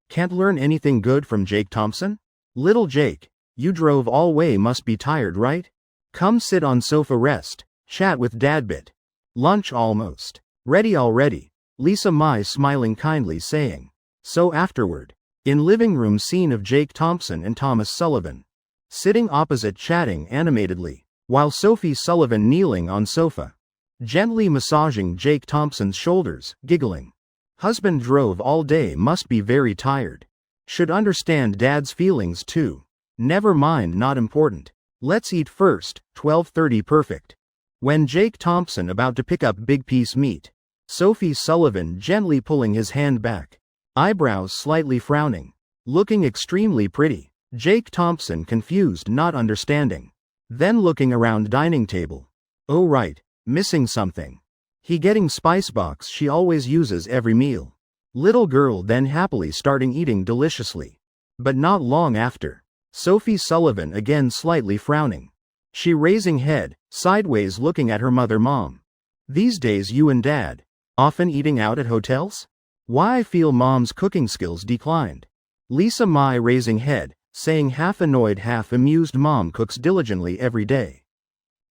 Speaker 1: Can't learn anything good from Jake Thompson? Little Jake, you drove all way, must be tired, right? Come sit on sofa, rest, chat with dad bit. Lunch almost ready already. Lisa Mai smiling kindly saying. So afterward, in living room scene of Jake Thompson and Thomas Sullivan. Sitting opposite chatting animatedly, while Sophie Sullivan kneeling on sofa. Gently massaging Jake Thompson's shoulders, giggling. Husband drove all day, must be very tired. Should understand dad's feelings too. Never mind, not important. Let's eat first, 12:30 perfect. When Jake Thompson about to pick up big piece meat. Sophie Sullivan gently pulling his hand back. Eyebrows slightly frowning. Looking extremely pretty. Jake Thompson confused, not understanding. Then looking around dining table. Oh right, missing something. He getting spice box she always uses every meal. Little girl then happily starting eating deliciously. But not long after. Sophie Sullivan again slightly frowning. She raising head, sideways looking at her mother. Mom. These days you and dad, often eating out at hotels? Why I feel mom's cooking skills declined. Lisa Mai raising head, saying half annoyed half amused. Mom cooks diligently every day.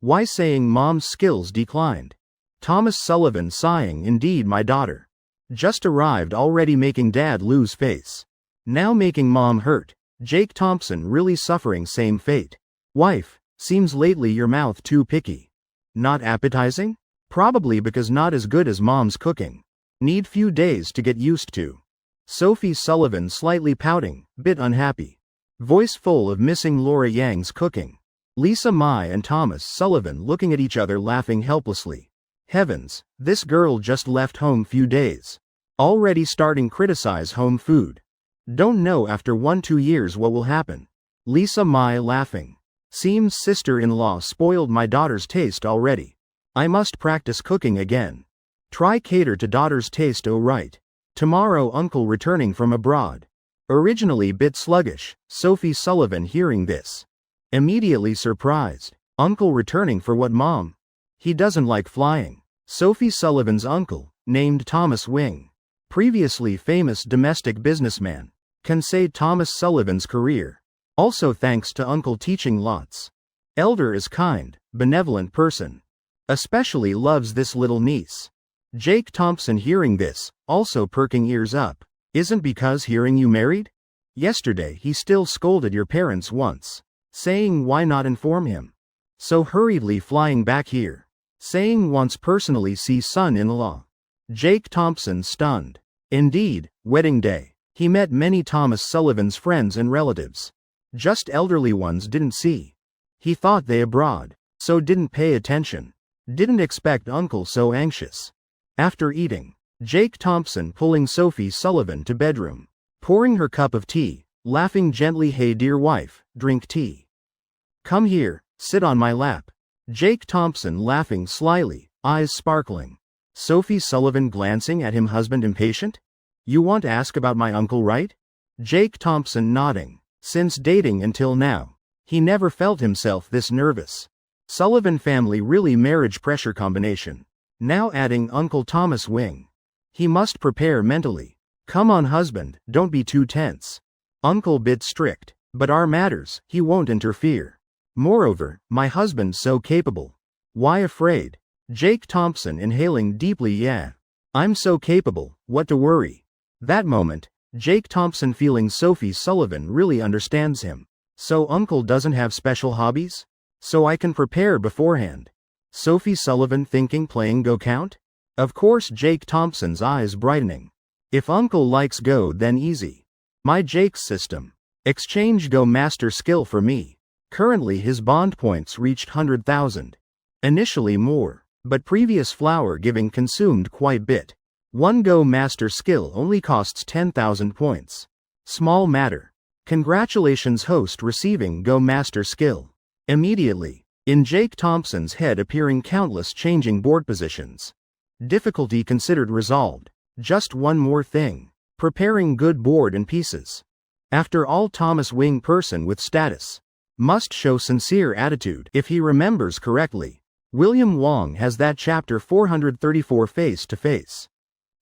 Speaker 1: Why saying mom's skills declined? Thomas Sullivan sighing. Indeed, my daughter. Just arrived already making dad lose face. Now making mom hurt. Jake Thompson really suffering same fate. Wife, Seems lately your mouth too picky. Not appetizing? Probably because not as good as mom's cooking. Need few days to get used to. Sophie Sullivan slightly pouting, bit unhappy. Voice full of missing Laura Yang's cooking. Lisa Mai and Thomas Sullivan looking at each other laughing helplessly. Heavens, this girl just left home few days. Already starting criticize home food. Don't know after 1-2 years what will happen. Lisa Mai laughing. Seems sister-in-law spoiled my daughter's taste already. I must practice cooking again. Try cater to daughter's taste right. Tomorrow uncle returning from abroad. Originally bit sluggish, Sophie Sullivan hearing this. Immediately surprised. Uncle returning for what mom? He doesn't like flying. Sophie Sullivan's uncle, named Thomas Wing. Previously famous domestic businessman. Can say Thomas Sullivan's career. Also thanks to uncle teaching lots. Elder is kind, benevolent person. Especially loves this little niece. Jake Thompson hearing this, also perking ears up. Isn't because hearing you married? Yesterday he still scolded your parents once. Saying why not inform him? So hurriedly flying back here. Saying wants personally see son-in-law. Jake Thompson stunned. Indeed, wedding day. He met many Thomas Sullivan's friends and relatives. Just elderly ones didn't see. He thought they abroad, so didn't pay attention. Didn't expect uncle so anxious. After eating, Jake Thompson pulling Sophie Sullivan to bedroom. Pouring her cup of tea, laughing gently, hey dear wife, drink tea. Come here, sit on my lap. Jake Thompson laughing slyly, eyes sparkling. Sophie Sullivan glancing at him, husband impatient? You want to ask about my uncle, right? Jake Thompson nodding. Since dating until now, he never felt himself this nervous. Sullivan family really marriage pressure combination. Now adding Uncle Thomas Wing. He must prepare mentally. Come on husband, don't be too tense. Uncle bit strict, but our matters, he won't interfere. Moreover, my husband so capable. Why afraid? Jake Thompson inhaling deeply, yeah. I'm so capable, what to worry? That moment, Jake Thompson feeling Sophie Sullivan really understands him. So uncle doesn't have special hobbies? So I can prepare beforehand. Sophie Sullivan thinking playing Go count? Of course Jake Thompson's eyes brightening. If uncle likes Go then easy. My Jake's system. Exchange Go master skill for me. Currently his bond points reached 100,000. Initially more, but previous flower giving consumed quite bit. One Go master skill only costs 10,000 points. Small matter. Congratulations host receiving Go master skill. Immediately. In Jake Thompson's head appearing countless changing board positions. Difficulty considered resolved. Just one more thing. Preparing good board and pieces. After all Thomas Wing person with status. Must show sincere attitude if he remembers correctly. William Wong has that chapter 434 face to face.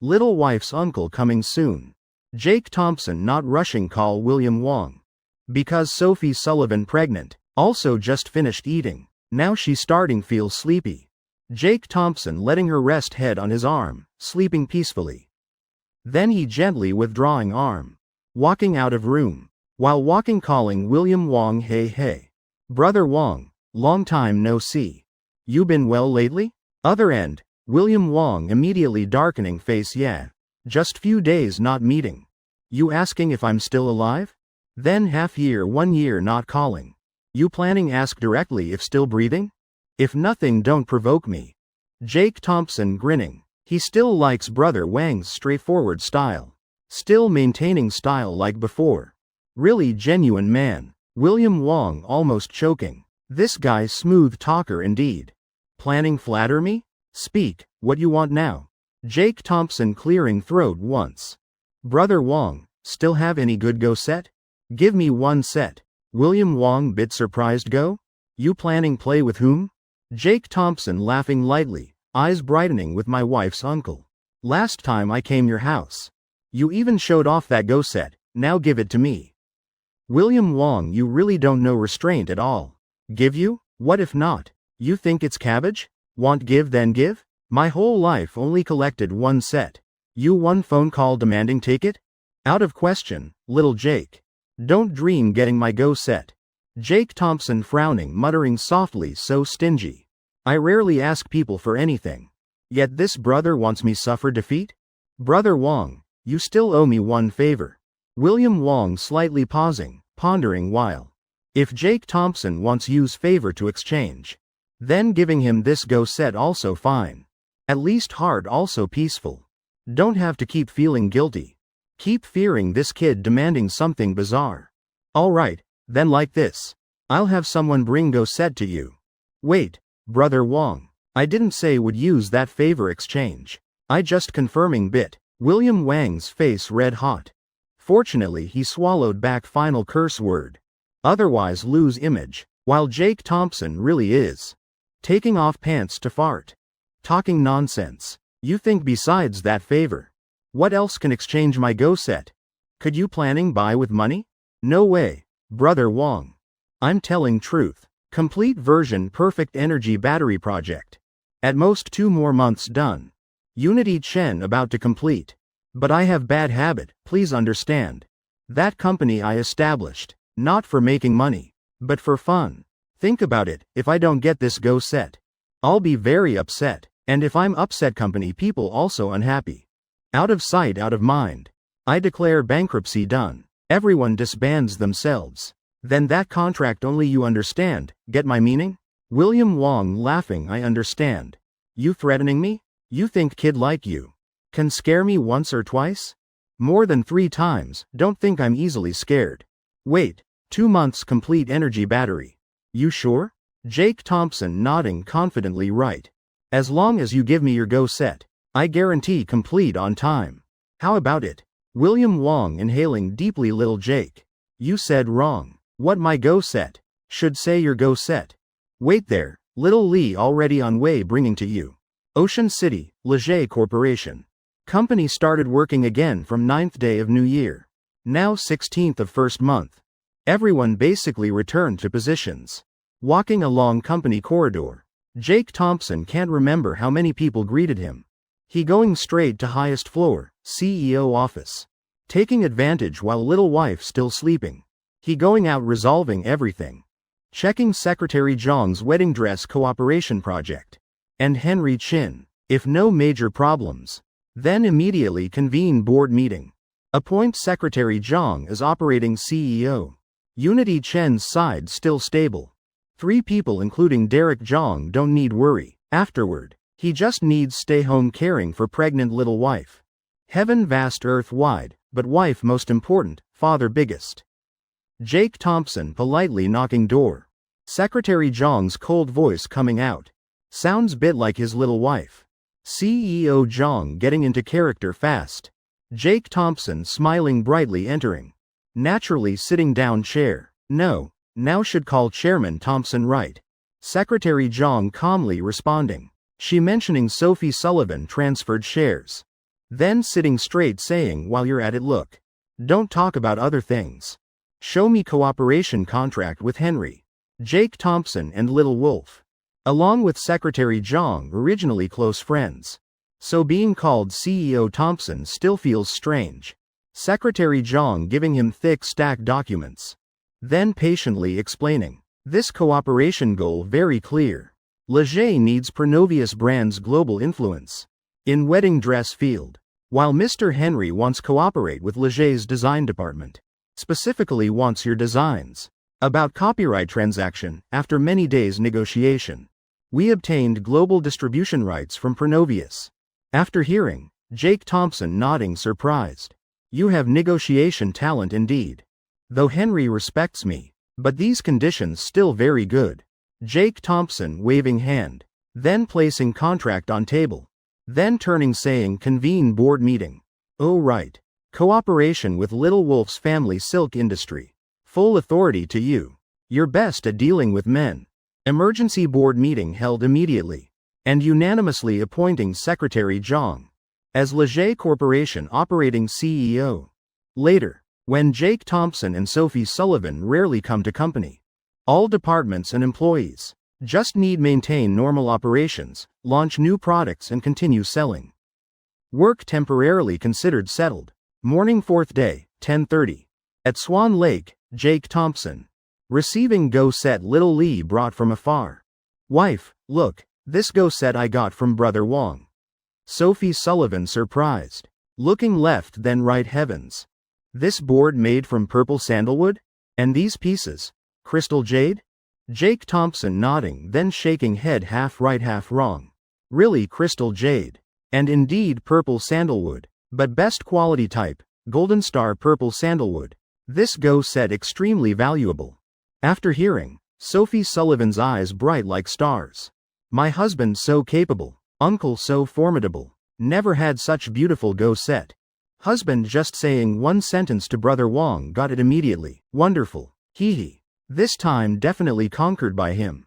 Speaker 1: Little wife's uncle coming soon. Jake Thompson not rushing call William Wong. Because Sophie Sullivan pregnant. Also just finished eating. Now she starting feel sleepy. Jake Thompson letting her rest head on his arm, sleeping peacefully. Then he gently withdrawing arm. Walking out of room. While walking calling William Wong, hey hey. Brother Wong, long time no see. You been well lately? Other end, William Wong immediately darkening face, yeah. Just few days not meeting. You asking if I'm still alive? Then half year 1 year not calling. You planning ask directly if still breathing? If nothing don't provoke me. Jake Thompson grinning. He still likes brother Wang's straightforward style. Still maintaining style like before. Really genuine man. William Wong almost choking. This guy smooth talker indeed. Planning flatter me? Speak, what you want now? Jake Thompson clearing throat once. Brother Wong, still have any good Go set? Give me one set. William Wong bit surprised Go? You planning play with whom? Jake Thompson laughing lightly, eyes brightening with my wife's uncle. Last time I came your house. You even showed off that Go set, now give it to me. William Wong, you really don't know restraint at all. Give you? What if not? You think it's cabbage? Want give then give? My whole life only collected one set. You one phone call demanding take it? Out of question, little Jake. Don't dream getting my Go set. Jake Thompson frowning, muttering softly, so stingy. I rarely ask people for anything. Yet this brother wants me suffer defeat? Brother Wong, you still owe me one favor. William Wong slightly pausing, pondering while. If Jake Thompson wants use favor to exchange, then giving him this go set also fine. At least hard also peaceful. Don't have to keep feeling guilty. Keep fearing this kid demanding something bizarre. Alright, then like this. I'll have someone bring go set to you. Wait, Brother Wong. I didn't say would use that favor exchange. I just confirming bit. William Wang's face red hot. Fortunately he swallowed back final curse word. Otherwise lose image, while Jake Thompson really is. Taking off pants to fart. Talking nonsense. You think besides that favor? What else can exchange my go set? Could you planning buy with money? No way, Brother Wong. I'm telling truth. Complete version perfect energy battery project. At most 2 more months done. Unity Chen about to complete. But I have bad habit, please understand. That company I established, not for making money, but for fun. Think about it, if I don't get this go set, I'll be very upset. And if I'm upset company people also unhappy. Out of sight out of mind. I declare bankruptcy done. Everyone disbands themselves. Then that contract only you understand, get my meaning? William Wong laughing I understand. You threatening me? You think kid like you can scare me once or twice? More than 3 times, don't think I'm easily scared. Wait, 2 months complete energy battery. You sure? Jake Thompson nodding confidently right. As long as you give me your go set, I guarantee complete on time. How about it? William Wong inhaling deeply little Jake. You said wrong. What my go set? Should say your go set. Wait there, little Lee already on way bringing to you. Ocean City, Leger Corporation. Company started working again from 9th day of New Year. Now 16th of first month. Everyone basically returned to positions. Walking along company corridor. Jake Thompson can't remember how many people greeted him. He going straight to highest floor, CEO office. Taking advantage while little wife still sleeping. He going out resolving everything. Checking Secretary Zhang's wedding dress cooperation project. And Henry Chin. If no major problems, then immediately convene board meeting. Appoint Secretary Zhang as operating CEO. Unity Chen's side still stable. 3 people including Derek Zhang don't need worry. Afterward, he just needs stay home caring for pregnant little wife. Heaven vast earth wide, but wife most important, father biggest. Jake Thompson politely knocking door. Secretary Zhang's cold voice coming out. Sounds bit like his little wife. CEO Zhang getting into character fast. Jake Thompson smiling brightly entering. Naturally sitting down chair. No. Now should call Chairman Thompson right. Secretary Zhang calmly responding. She mentioning Sophie Sullivan transferred shares. Then sitting straight saying while you're at it look. Don't talk about other things. Show me cooperation contract with Henry. Jake Thompson and Little Wolf. Along with Secretary Zhang originally close friends. So being called CEO Thompson still feels strange. Secretary Zhang giving him thick stack documents. Then patiently explaining. This cooperation goal very clear. Leger needs Pronovius brand's global influence. In wedding dress field. While Mr. Henry wants cooperate with Leger's design department. Specifically wants your designs. About copyright transaction, after many days negotiation. We obtained global distribution rights from Pronovius. After hearing, Jake Thompson nodding surprised. You have negotiation talent indeed. Though Henry respects me, but these conditions still very good. Jake Thompson waving hand, then placing contract on table, then turning saying convene board meeting. Oh right. Cooperation with Little Wolf's family silk industry. Full authority to you. You're best at dealing with men. Emergency board meeting held immediately, and unanimously appointing Secretary Zhang as Leger Corporation operating CEO. Later. When Jake Thompson and Sophie Sullivan rarely come to company. All departments and employees just need maintain normal operations, launch new products and continue selling. Work temporarily considered settled. Morning 4th day, 10:30. At Swan Lake, Jake Thompson. Receiving go set little Lee brought from afar. Wife, look, this go set I got from brother Wong. Sophie Sullivan surprised. Looking left then right, heavens. This board made from purple sandalwood? And these pieces? Crystal jade? Jake Thompson nodding then shaking head, half right half wrong. Really crystal jade. And indeed purple sandalwood. But best quality type, Golden Star purple sandalwood. This go set extremely valuable. After hearing, Sophie Sullivan's eyes bright like stars. My husband so capable, uncle so formidable. Never had such beautiful go set. Husband just saying one sentence to brother Wong got it immediately. Wonderful. Hee hee. This time definitely conquered by him.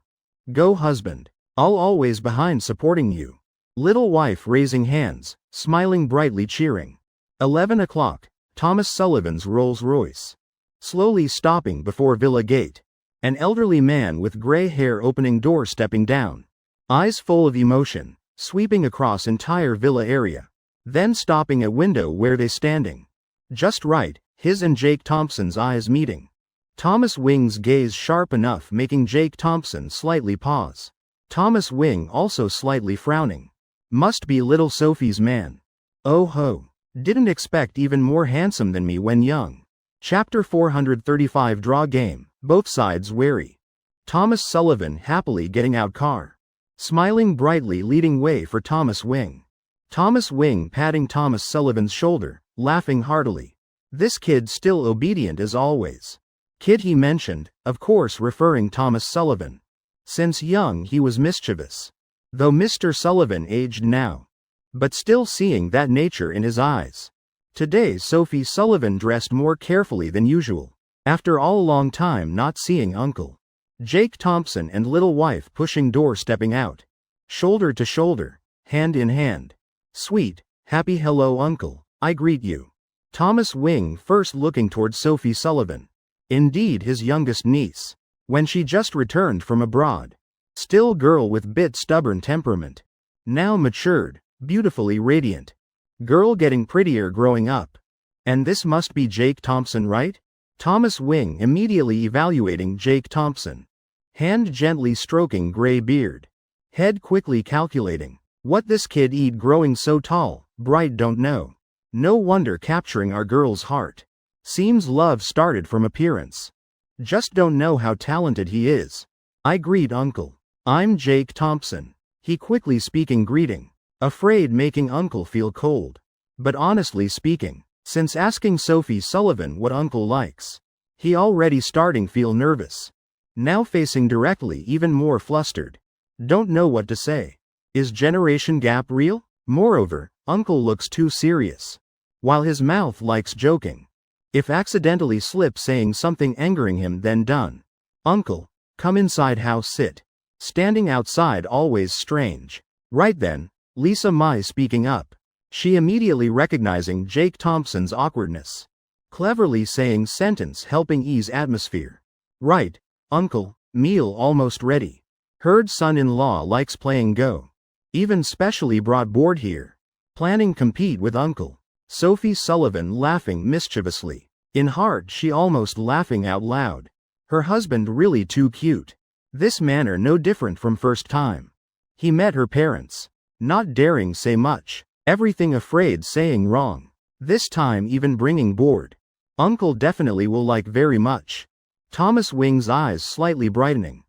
Speaker 1: Go husband. I'll always behind supporting you. Little wife raising hands, smiling brightly cheering. 11 o'clock, Thomas Sullivan's Rolls Royce. Slowly stopping before Villa Gate. An elderly man with gray hair opening door stepping down. Eyes full of emotion, sweeping across entire villa area. Then stopping at window where they standing. Just right, his and Jake Thompson's eyes meeting. Thomas Wing's gaze sharp enough making Jake Thompson slightly pause. Thomas Wing also slightly frowning. Must be little Sophie's man. Oh ho. Didn't expect even more handsome than me when young. Chapter 435 Draw Game, both sides wary. Thomas Sullivan happily getting out car. Smiling brightly leading way for Thomas Wing. Thomas Wing patting Thomas Sullivan's shoulder, laughing heartily. This kid still obedient as always. Kid he mentioned, of course referring Thomas Sullivan. Since young he was mischievous. Though Mr. Sullivan aged now. But still seeing that nature in his eyes. Today Sophie Sullivan dressed more carefully than usual. After all a long time not seeing Uncle Jake Thompson and little wife pushing door stepping out. Shoulder to shoulder, hand in hand. Sweet, happy hello uncle, I greet you. Thomas Wing first looking towards Sophie Sullivan. Indeed his youngest niece. When she just returned from abroad. Still girl with bit stubborn temperament. Now matured, beautifully radiant. Girl getting prettier growing up. And this must be Jake Thompson, right? Thomas Wing immediately evaluating Jake Thompson. Hand gently stroking gray beard. Head quickly calculating. What this kid eat growing so tall, bright don't know. No wonder capturing our girl's heart. Seems love started from appearance. Just don't know how talented he is. I greet uncle. I'm Jake Thompson. He quickly speaking greeting. Afraid making uncle feel cold. But honestly speaking, since asking Sophie Sullivan what uncle likes, he already starting feel nervous. Now facing directly even more flustered. Don't know what to say. Is generation gap real? Moreover, uncle looks too serious. While his mouth likes joking. If accidentally slip saying something angering him then done. Uncle, come inside house sit. Standing outside always strange. Right then, Lisa Mai speaking up. She immediately recognizing Jake Thompson's awkwardness. Cleverly saying sentence helping ease atmosphere. Right, uncle, meal almost ready. Heard son-in-law likes playing Go. Even specially brought board here. Planning compete with uncle. Sophie Sullivan laughing mischievously. In heart she almost laughing out loud. Her husband really too cute. This manner no different from first time. He met her parents. Not daring say much. Everything afraid saying wrong. This time even bringing board. Uncle definitely will like very much. Thomas Wing's eyes slightly brightening.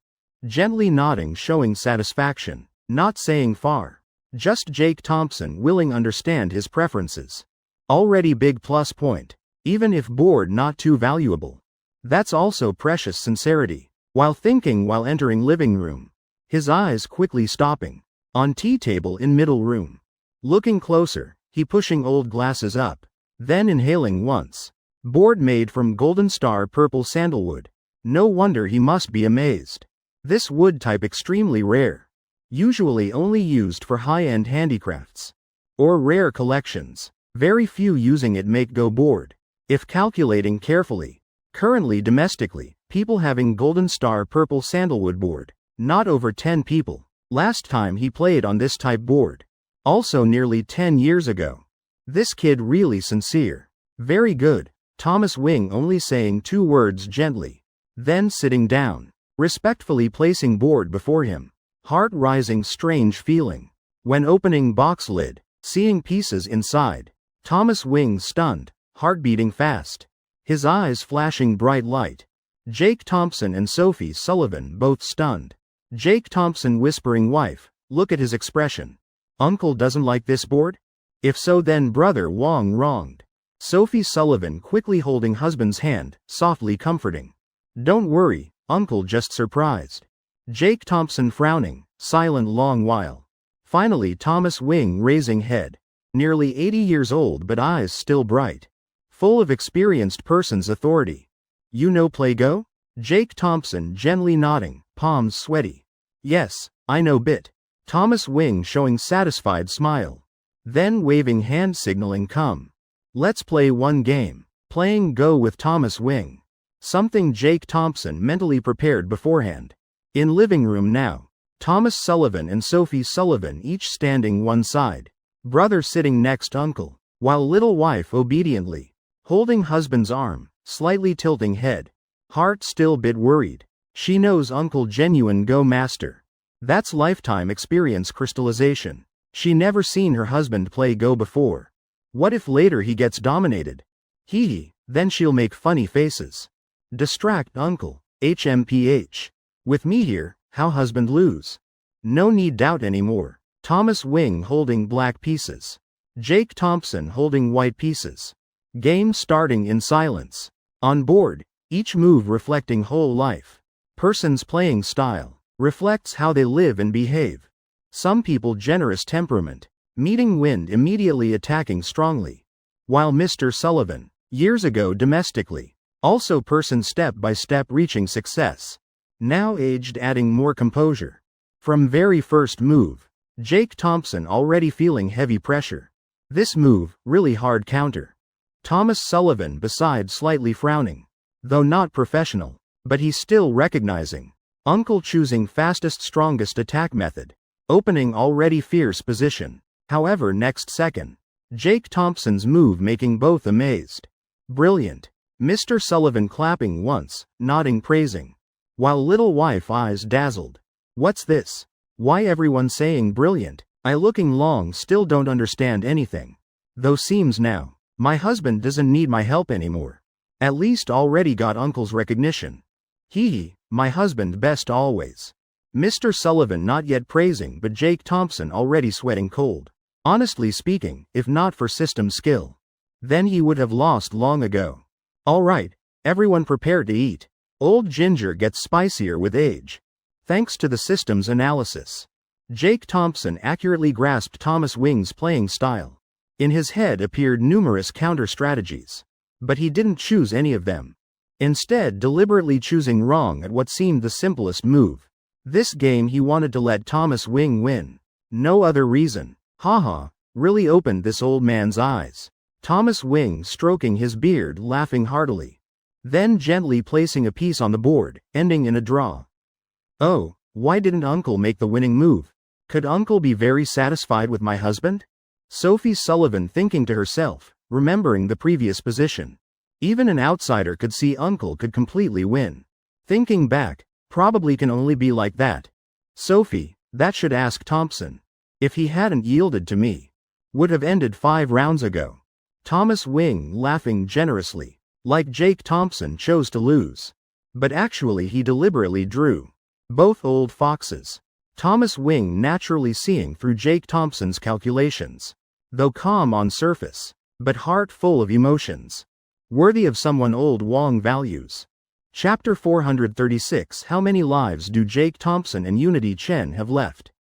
Speaker 1: Gently nodding showing satisfaction. Not saying far. Just Jake Thompson willing understand his preferences. Already big plus point. Even if bored not too valuable. That's also precious sincerity. While thinking while entering living room. His eyes quickly stopping. On tea table in middle room. Looking closer, he pushing old glasses up. Then inhaling once. Board made from Golden Star purple sandalwood. No wonder he must be amazed. This wood type extremely rare. Usually only used for high-end handicrafts. Or rare collections. Very few using it make go board. If calculating carefully. Currently domestically, people having Golden Star purple sandalwood board. Not over 10 people. Last time he played on this type board. Also nearly 10 years ago. This kid really sincere. Very good. Thomas Wing only saying 2 words gently. Then sitting down, respectfully placing board before him. Heart rising, strange feeling. When opening box lid, seeing pieces inside. Thomas Wing stunned, heart beating fast. His eyes flashing bright light. Jake Thompson and Sophie Sullivan both stunned. Jake Thompson whispering wife, look at his expression. Uncle doesn't like this board? If so, then brother Wong wronged. Sophie Sullivan quickly holding husband's hand, softly comforting. Don't worry, uncle just surprised. Jake Thompson frowning, silent long while. Finally Thomas Wing raising head. Nearly 80 years old but eyes still bright. Full of experienced person's authority. You know Play-Go? Jake Thompson gently nodding, palms sweaty. Yes, I know bit. Thomas Wing showing satisfied smile. Then waving hand signaling come. Let's play one game. Playing Go with Thomas Wing. Something Jake Thompson mentally prepared beforehand. In living room now. Thomas Sullivan and Sophie Sullivan each standing one side. Brother sitting next uncle. While little wife obediently. Holding husband's arm, slightly tilting head. Heart still bit worried. She knows uncle genuine Go master. That's lifetime experience crystallization. She never seen her husband play Go before. What if later he gets dominated? Hee, then she'll make funny faces. Distract uncle, HMPH. With me here, how husband lose? No need doubt anymore. Thomas Wing holding black pieces. Jake Thompson holding white pieces. Game starting in silence. On board, each move reflecting whole life. Person's playing style reflects how they live and behave. Some people generous temperament. Meeting wind immediately attacking strongly. While Mr. Sullivan, years ago domestically. Also person step by step reaching success. Now aged adding more composure. From very first move. Jake Thompson already feeling heavy pressure. This move, really hard counter. Thomas Sullivan beside slightly frowning. Though not professional, but he's still recognizing. Uncle choosing fastest strongest attack method. Opening already fierce position. However next second. Jake Thompson's move making both amazed. Brilliant. Mr. Sullivan clapping once, nodding praising. While little wife eyes dazzled. What's this? Why everyone saying brilliant? I looking long still don't understand anything. Though seems now. My husband doesn't need my help anymore. At least already got uncle's recognition. Hee, my husband best always. Mr. Sullivan not yet praising but Jake Thompson already sweating cold. Honestly speaking, if not for system skill, then he would have lost long ago. Alright, everyone prepared to eat. Old ginger gets spicier with age. Thanks to the system's analysis. Jake Thompson accurately grasped Thomas Wing's playing style. In his head appeared numerous counter strategies. But he didn't choose any of them. Instead deliberately choosing wrong at what seemed the simplest move. This game he wanted to let Thomas Wing win. No other reason. Haha, really opened this old man's eyes. Thomas Wing stroking his beard laughing heartily. Then gently placing a piece on the board, ending in a draw. Oh, why didn't uncle make the winning move? Could uncle be very satisfied with my husband? Sophie Sullivan thinking to herself, remembering the previous position. Even an outsider could see uncle could completely win. Thinking back, probably can only be like that. Sophie, that should ask Thompson. If he hadn't yielded to me. Would have ended 5 rounds ago. Thomas Wing laughing generously. Like Jake Thompson chose to lose. But actually he deliberately drew. Both old foxes. Thomas Wing naturally seeing through Jake Thompson's calculations. Though calm on surface. But heart full of emotions. Worthy of someone old Wong values. Chapter 436 How many lives do Jake Thompson and Unity Chen have left?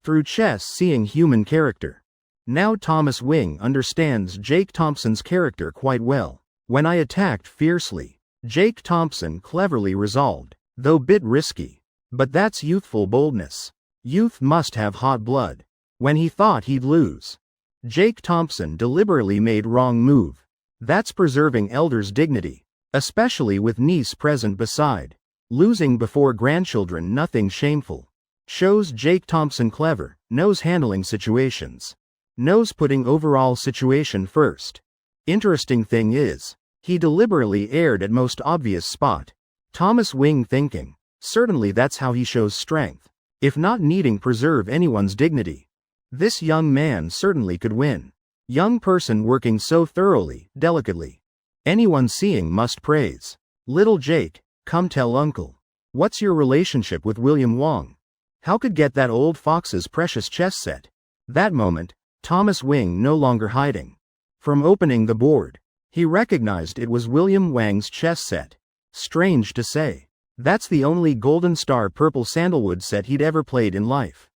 Speaker 1: Through chess seeing human character. Now Thomas Wing understands Jake Thompson's character quite well. When I attacked fiercely, Jake Thompson cleverly resolved, though bit risky. But that's youthful boldness. Youth must have hot blood. When he thought he'd lose, Jake Thompson deliberately made wrong move. That's preserving elder's dignity. Especially with niece present beside. Losing before grandchildren nothing shameful. Shows Jake Thompson clever, knows handling situations. Knows putting overall situation first. Interesting thing is, he deliberately erred at most obvious spot. Thomas Wing thinking, certainly that's how he shows strength. If not needing preserve anyone's dignity. This young man certainly could win. Young person working so thoroughly, delicately. Anyone seeing must praise. Little Jake, come tell uncle. What's your relationship with William Wong? How could get that old fox's precious chess set? That moment, Thomas Wing no longer hiding. From opening the board, he recognized it was William Wang's chess set. Strange to say, that's the only Golden Star Purple Sandalwood set he'd ever played in life.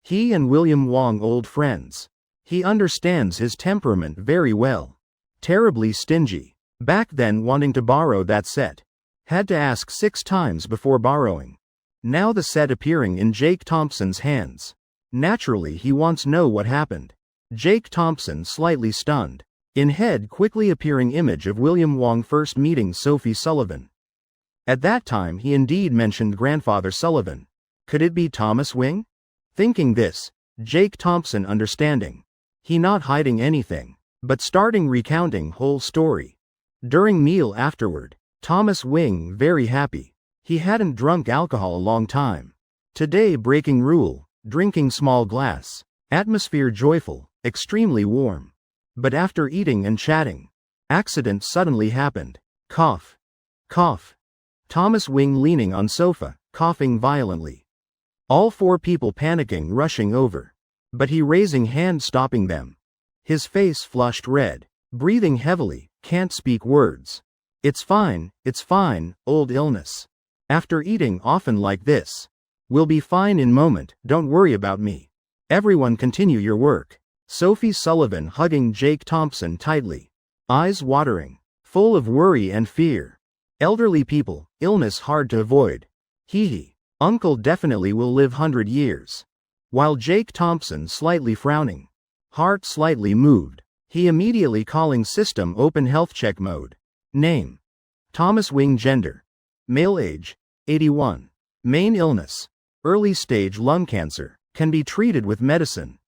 Speaker 1: He and William Wong old friends. He understands his temperament very well. Terribly stingy. Back then wanting to borrow that set. Had to ask 6 times before borrowing. Now the set appearing in Jake Thompson's hands. Naturally he wants to know what happened. Jake Thompson slightly stunned. In head quickly appearing image of William Wong first meeting Sophie Sullivan. At that time he indeed mentioned grandfather Sullivan. Could it be Thomas Wing? Thinking this, Jake Thompson understanding. He not hiding anything, but starting recounting whole story. During meal afterward, Thomas Wing very happy. He hadn't drunk alcohol a long time. Today breaking rule, drinking small glass. Atmosphere joyful, extremely warm. But after eating and chatting, accident suddenly happened. Cough. Cough. Thomas Wing leaning on sofa, coughing violently. All 4 people panicking rushing over. But he raising hand stopping them. His face flushed red. Breathing heavily, can't speak words. It's fine, old illness. After eating often like this. We'll be fine in moment, don't worry about me. Everyone continue your work. Sophie Sullivan hugging Jake Thompson tightly. Eyes watering. Full of worry and fear. Elderly people, illness hard to avoid. Hee. Uncle definitely will live 100 years. While Jake Thompson slightly frowning. Heart slightly moved. He immediately calling system open health check mode. Name. Thomas Wing gender. Male age. 81. Main illness. Early stage lung cancer. Can be treated with medicine.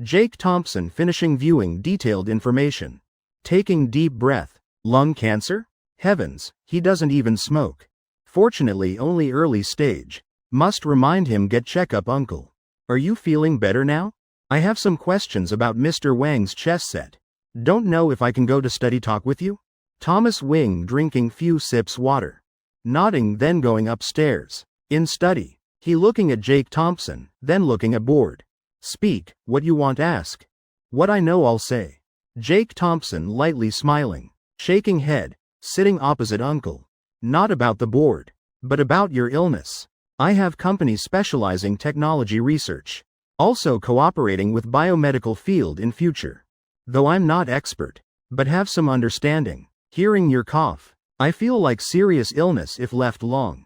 Speaker 1: Jake Thompson finishing viewing detailed information. Taking deep breath. Lung cancer? Heavens, he doesn't even smoke. Fortunately only early stage. Must remind him get checkup uncle. Are you feeling better now? I have some questions about Mr. Wang's chess set. Don't know if I can go to study talk with you? Thomas Wing drinking few sips water. Nodding then going upstairs. In study. He looking at Jake Thompson, then looking at board. Speak, what you want ask. What I know I'll say. Jake Thompson lightly smiling. Shaking head. Sitting opposite uncle. Not about the board. But about your illness. I have companies specializing technology research. Also cooperating with biomedical field in future. Though I'm not expert. But have some understanding. Hearing your cough. I feel like serious illness if left long.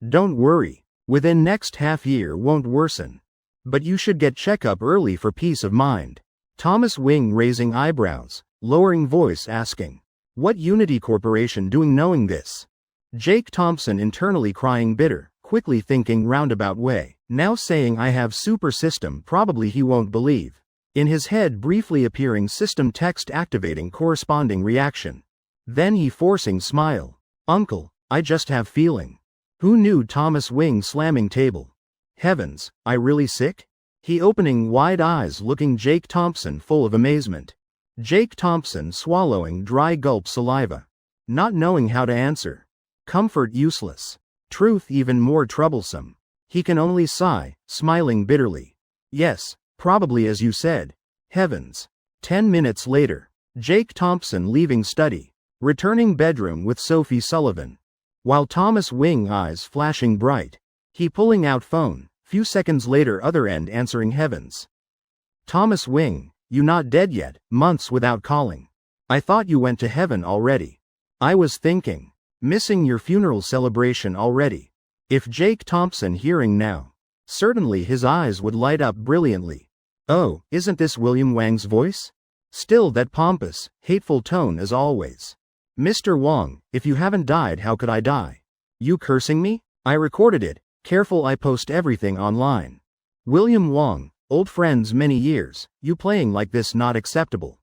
Speaker 1: Don't worry. Within next half year won't worsen. But you should get checkup early for peace of mind. Thomas Wing raising eyebrows, lowering voice asking. What Unity Corporation doing knowing this? Jake Thompson internally crying bitter, quickly thinking roundabout way. Now saying I have super system probably he won't believe. In his head briefly appearing system text activating corresponding reaction. Then he forcing smile. Uncle, I just have feeling. Who knew Thomas Wing slamming table? Heavens, I really sick? He opening wide eyes looking Jake Thompson full of amazement. Jake Thompson swallowing dry gulp saliva. Not knowing how to answer. Comfort useless. Truth even more troublesome. He can only sigh, smiling bitterly. Yes, probably as you said. Heavens. 10 minutes later. Jake Thompson leaving study. Returning bedroom with Sophie Sullivan. While Thomas Wing eyes flashing bright. He pulling out phone, few seconds later other end answering heavens. Thomas Wing, you not dead yet, months without calling. I thought you went to heaven already. I was thinking. Missing your funeral celebration already. If Jake Thompson hearing now. Certainly his eyes would light up brilliantly. Oh, isn't this William Wang's voice? Still that pompous, hateful tone as always. Mr. Wong, if you haven't died how could I die? You cursing me? I recorded it, careful I post everything online. William Wong, old friends many years, you playing like this not acceptable.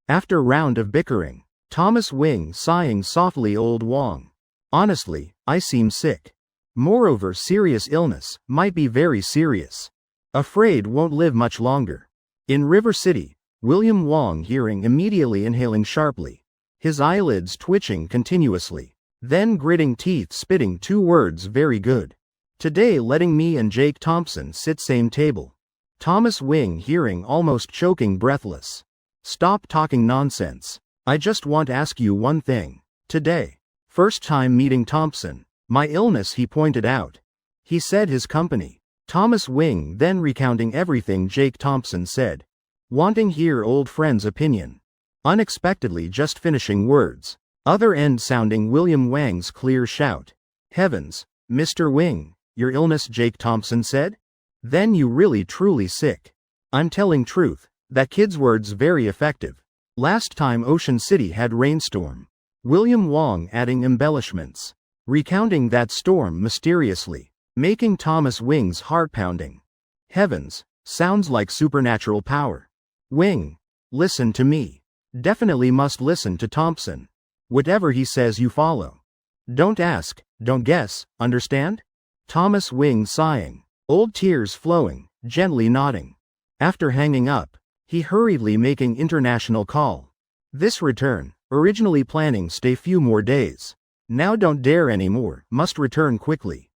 Speaker 1: After round of bickering, Thomas Wing sighing softly old Wong. Honestly, I seem sick. Moreover, serious illness, might be very serious. Afraid won't live much longer. In River City, William Wong hearing immediately inhaling sharply. His eyelids twitching continuously. Then gritting teeth spitting 2 words very good. Today letting me and Jake Thompson sit same table. Thomas Wing hearing almost choking breathless. Stop talking nonsense. I just want to ask you one thing. Today. First time meeting Thompson. My illness he pointed out. He said his company. Thomas Wing then recounting everything Jake Thompson said. Wanting hear old friend's opinion. Unexpectedly just finishing words. Other end sounding William Wang's clear shout. Heavens, Mr. Wing, your illness Jake Thompson said? Then you really truly sick. I'm telling truth, that kid's words very effective. Last time Ocean City had rainstorm. William Wong adding embellishments. Recounting that storm mysteriously. Making Thomas Wing's heart pounding. Heavens, sounds like supernatural power. Wing, listen to me. Definitely must listen to Thompson. Whatever he says you follow. Don't ask, don't guess, understand? Thomas Wing sighing. Old tears flowing, gently nodding. After hanging up, he hurriedly making international call. This return, originally planning stay few more days. Now don't dare anymore, must return quickly.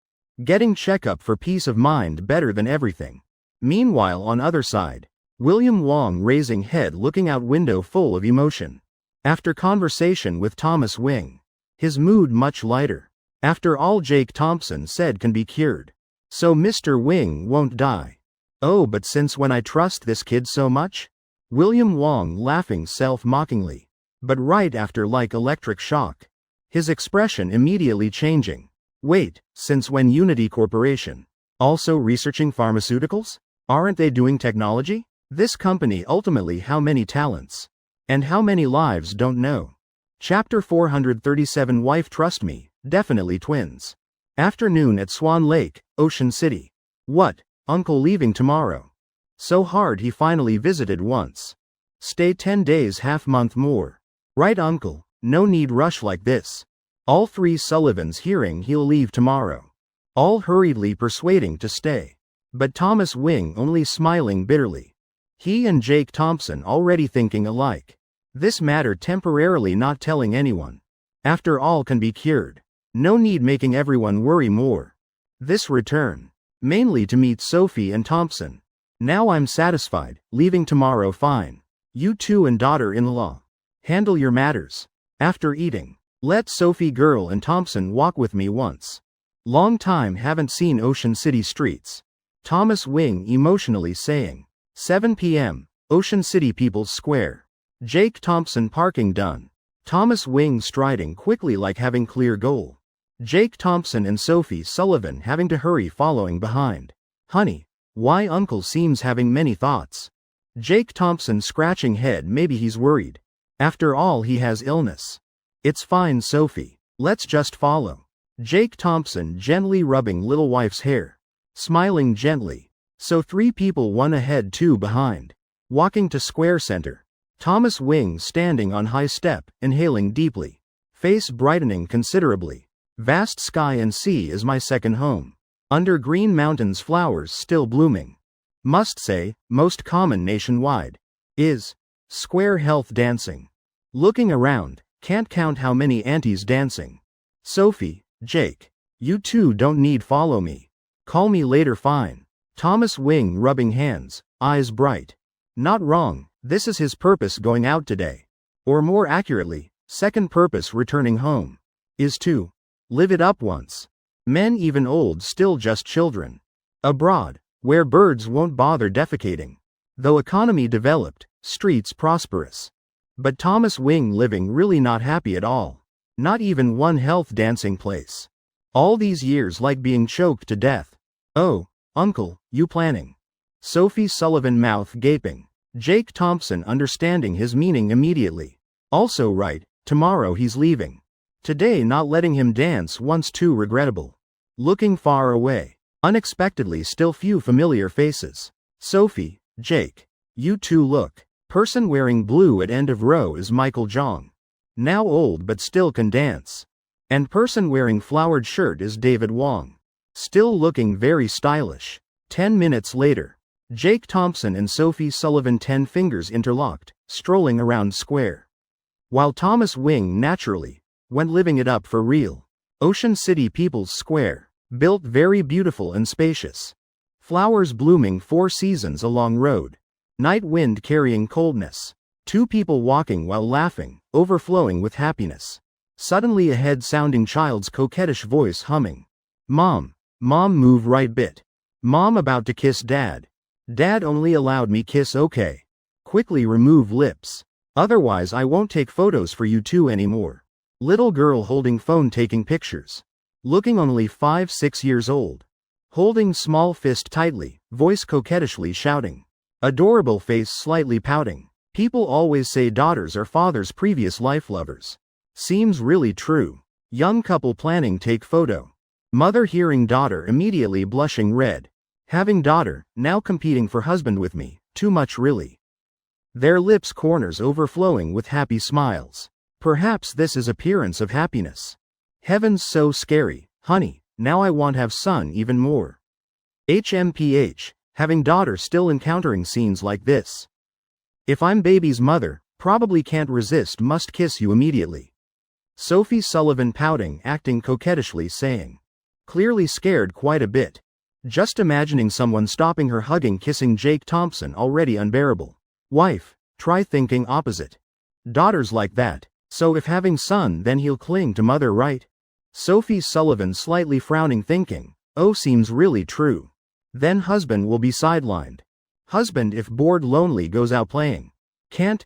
Speaker 1: Getting checkup for peace of mind better than everything. Meanwhile on other side, William Wong raising head looking out window full of emotion. After conversation with Thomas Wing. His mood much lighter. After all Jake Thompson said can be cured. So Mr. Wing won't die. Oh but since when I trust this kid so much? William Wong laughing self-mockingly. But right after like electric shock. His expression immediately changing. Wait, since when Unity Corporation? Also researching pharmaceuticals? Aren't they doing technology? This company ultimately how many talents? And how many lives don't know? Chapter 437 Wife trust me, definitely twins. Afternoon at Swan Lake, Ocean City. What, uncle leaving tomorrow? So hard he finally visited once. Stay 10 days half month more. Right uncle, no need rush like this. All 3 Sullivans hearing he'll leave tomorrow. All hurriedly persuading to stay. But Thomas Wing only smiling bitterly. He and Jake Thompson already thinking alike. This matter temporarily not telling anyone. After all can be cured. No need making everyone worry more. This return. Mainly to meet Sophie and Thompson. Now I'm satisfied, leaving tomorrow fine. You two and daughter-in-law. Handle your matters. After eating. Let Sophie girl and Thompson walk with me once. Long time haven't seen Ocean City streets. Thomas Wing emotionally saying. 7 p.m., Ocean City People's Square. Jake Thompson parking done. Thomas Wing striding quickly like having clear goal. Jake Thompson and Sophie Sullivan having to hurry following behind. Honey, why uncle seems having many thoughts? Jake Thompson scratching head maybe he's worried. After all he has illness. It's fine Sophie, let's just follow. Jake Thompson gently rubbing little wife's hair. Smiling gently. So 3 people 1 ahead 2 behind. Walking to Square Center. Thomas Wing standing on high step, inhaling deeply. Face brightening considerably. Vast sky and sea is my second home. Under green mountains flowers still blooming. Must say, most common nationwide. Is. Square health dancing. Looking around. Can't count how many aunties dancing. Sophie, Jake. You two don't need follow me. Call me later fine. Thomas Wing rubbing hands, eyes bright. Not wrong, this is his purpose going out today. Or more accurately, second purpose returning home. Is to live it up once. Men even old still just children. Abroad, where birds won't bother defecating. Though economy developed, streets prosperous. But Thomas Wing living really not happy at all. Not even one health dancing place. All these years like being choked to death. Oh, uncle, you planning? Sophie Sullivan mouth gaping. Jake Thompson understanding his meaning immediately. Also right, tomorrow he's leaving. Today not letting him dance once too regrettable. Looking far away. Unexpectedly still few familiar faces. Sophie, Jake. You two look. Person wearing blue at end of row is Michael Jong. Now old but still can dance. And person wearing flowered shirt is David Wong. Still looking very stylish. 10 minutes later. Jake Thompson and Sophie Sullivan 10 fingers interlocked, strolling around square. While Thomas Wing naturally went living it up for real. Ocean City People's Square. Built very beautiful and spacious. Flowers blooming 4 seasons along road. Night wind carrying coldness. 2 people walking while laughing, overflowing with happiness. Suddenly a head-sounding child's coquettish voice humming. Mom. Mom move right bit. Mom about to kiss Dad. Dad only allowed me kiss okay. Quickly remove lips. Otherwise I won't take photos for you two anymore. Little girl holding phone taking pictures. Looking only 5-6 years old. Holding small fist tightly, voice coquettishly shouting. Adorable face slightly pouting. People always say daughters are father's previous life lovers. Seems really true. Young couple planning take photo. Mother hearing daughter immediately blushing red. Having daughter, now competing for husband with me, too much really. Their lips corners overflowing with happy smiles. Perhaps this is appearance of happiness. Heavens so scary, honey, now I want have son even more. HMPH, having daughter still encountering scenes like this. If I'm baby's mother, probably can't resist must kiss you immediately. Sophie Sullivan pouting acting coquettishly saying. Clearly scared quite a bit. Just imagining someone stopping her hugging kissing Jake Thompson already unbearable. Wife, try thinking opposite. Daughters like that, so if having son then he'll cling to mother right? Sophie Sullivan slightly frowning thinking, oh seems really true. Then husband will be sidelined. Husband if bored lonely goes out playing. Can't,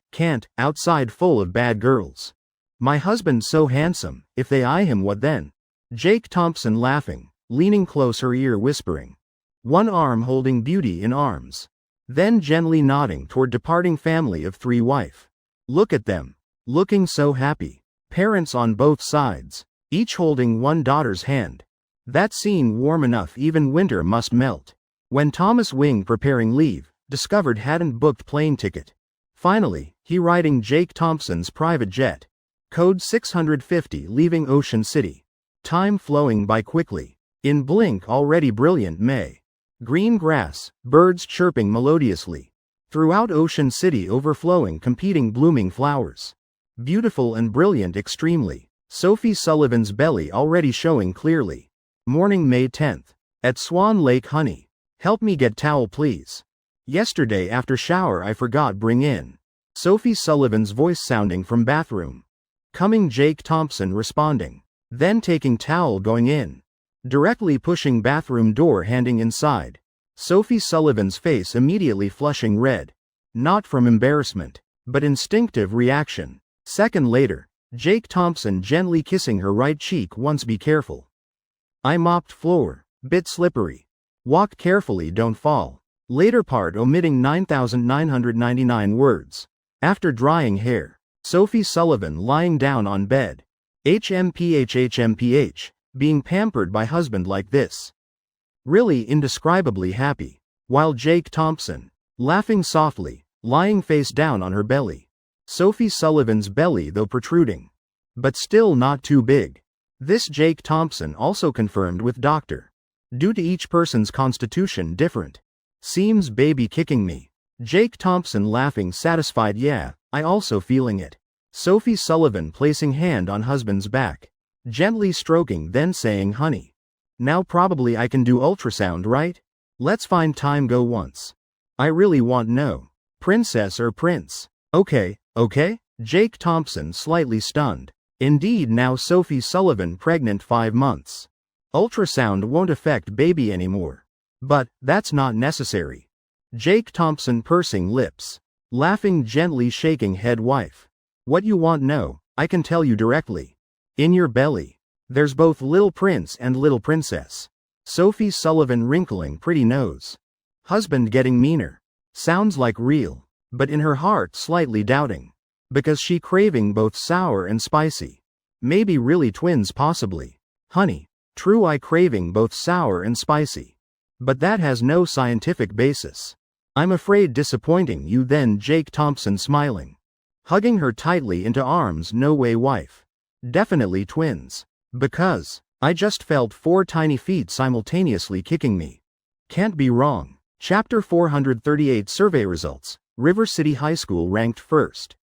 Speaker 1: outside full of bad girls. My husband so handsome, if they eye him what then? Jake Thompson laughing, leaning close her ear whispering. One arm holding beauty in arms. Then gently nodding toward departing family of 3 wife. Look at them. Looking so happy. Parents on both sides. Each holding one daughter's hand. That scene warm enough even winter must melt. When Thomas Wing preparing leave, discovered hadn't booked plane ticket. Finally, he riding Jake Thompson's private jet. Code 650 leaving Ocean City. Time flowing by quickly. In blink already brilliant May. Green grass, birds chirping melodiously. Throughout Ocean City overflowing competing blooming flowers. Beautiful and brilliant extremely. Sophie Sullivan's belly already showing clearly. Morning May 10th. At Swan Lake honey. Help me get towel please. Yesterday after shower I forgot bring in. Sophie Sullivan's voice sounding from bathroom. Coming Jake Thompson responding. Then taking towel going in. Directly pushing bathroom door handing inside. Sophie Sullivan's face immediately flushing red. Not from embarrassment, but instinctive reaction. Second later, Jake Thompson gently kissing her right cheek once be careful. I mopped floor, bit slippery. Walk carefully don't fall. Later part omitting 9,999 words. After drying hair, Sophie Sullivan lying down on bed. HMPH, being pampered by husband like this. Really indescribably happy. While Jake Thompson, laughing softly, lying face down on her belly. Sophie Sullivan's belly though protruding. But still not too big. This Jake Thompson also confirmed with doctor. Due to each person's constitution different. Seems baby kicking me. Jake Thompson laughing satisfied yeah, I also feeling it. Sophie Sullivan placing hand on husband's back. Gently stroking then saying honey. Now probably I can do ultrasound right? Let's find time go once. I really want no. Princess or prince. Okay. Jake Thompson slightly stunned. Indeed now Sophie Sullivan pregnant 5 months. Ultrasound won't affect baby anymore. But, that's not necessary. Jake Thompson pursing lips. Laughing gently shaking head wife. What you want no, I can tell you directly. In your belly. There's both little prince and little princess. Sophie Sullivan wrinkling pretty nose. Husband getting meaner. Sounds like real. But in her heart slightly doubting. Because she craving both sour and spicy. Maybe really twins possibly. Honey. True I craving both sour and spicy. But that has no scientific basis. I'm afraid disappointing you then Jake Thompson smiling. Hugging her tightly into arms no way wife. Definitely twins. Because I just felt 4 tiny feet simultaneously kicking me. Can't be wrong. Chapter 438 Survey Results. River City High School ranked first.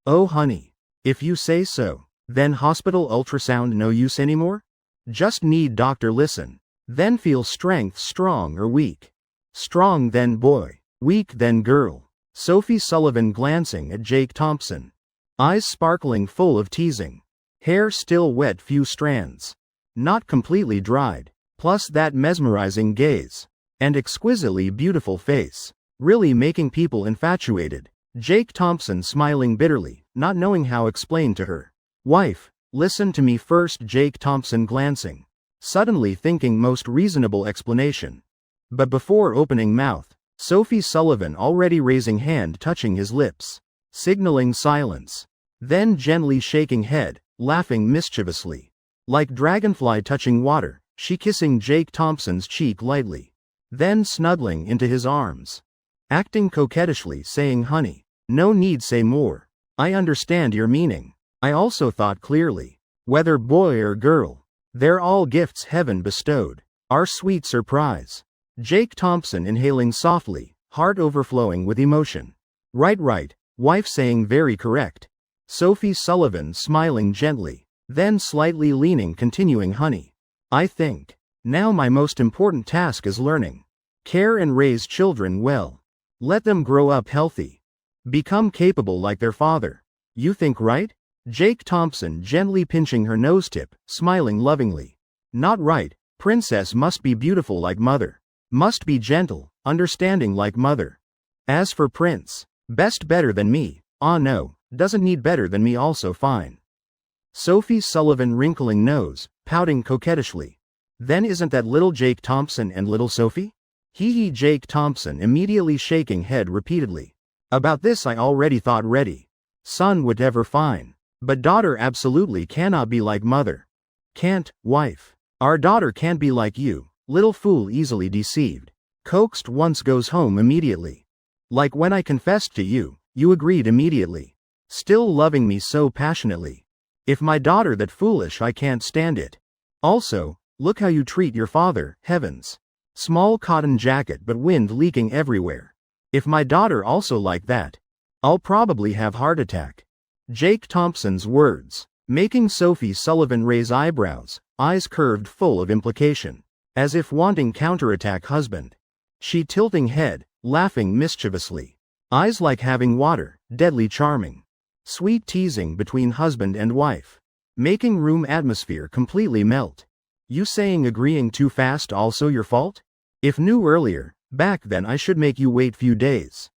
Speaker 1: Oh honey. If you say so. Then hospital ultrasound no use anymore? Just need doctor listen. Then feel strength strong or weak. Strong then boy. Weak then girl. Sophie Sullivan glancing at Jake Thompson. Eyes sparkling full of teasing. Hair still wet, few strands. Not completely dried. Plus that mesmerizing gaze. And exquisitely beautiful face. Really making people infatuated. Jake Thompson smiling bitterly, not knowing how to explain to her wife. Listen to me first. Jake Thompson glancing. Suddenly thinking most reasonable explanation. But before opening mouth, Sophie Sullivan already raising hand touching his lips. Signaling silence. Then gently shaking head, laughing mischievously. Like dragonfly touching water, she kissing Jake Thompson's cheek lightly. Then snuggling into his arms. Acting coquettishly saying honey, no need say more. I understand your meaning. I also thought clearly. Whether boy or girl. They're all gifts heaven bestowed. Our sweet surprise. Jake Thompson inhaling softly, heart overflowing with emotion. Right, wife saying very correct. Sophie Sullivan smiling gently, then slightly leaning continuing honey. I think. Now my most important task is learning. Care and raise children well. Let them grow up healthy. Become capable like their father. You think right? Jake Thompson gently pinching her nose tip, smiling lovingly. Not right, princess must be beautiful like mother. Must be gentle, understanding like mother. As for prince, best better than me, no, doesn't need better than me also fine. Sophie Sullivan wrinkling nose, pouting coquettishly. Then isn't that little Jake Thompson and little Sophie? Hee Jake Thompson immediately shaking head repeatedly. About this I already thought ready. Son whatever fine. But daughter absolutely cannot be like mother. Can't, wife. Our daughter can't be like you, little fool easily deceived. Coaxed once goes home immediately. Like when I confessed to you, you agreed immediately. Still loving me so passionately. If my daughter that foolish I can't stand it. Also, look how you treat your father, heavens. Small cotton jacket but wind leaking everywhere. If my daughter also like that, I'll probably have heart attack. Jake Thompson's words, making Sophie Sullivan raise eyebrows, eyes curved full of implication. As if wanting counterattack husband. She tilting head, laughing mischievously. Eyes like having water, deadly charming. Sweet teasing between husband and wife. Making room atmosphere completely melt. You saying agreeing too fast also your fault? If knew earlier, back then I should make you wait few days.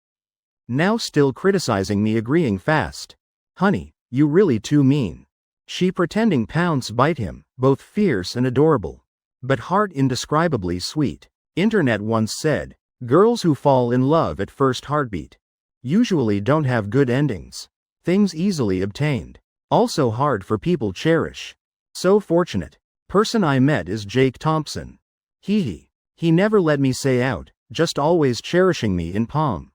Speaker 1: Now still criticizing me agreeing fast. Honey, you really too mean. She pretending pounce bite him, both fierce and adorable. But heart indescribably sweet. Internet once said, girls who fall in love at first heartbeat usually don't have good endings. Things easily obtained. Also hard for people cherish. So fortunate. Person I met is Jake Thompson. He never let me say out, just always cherishing me in palm.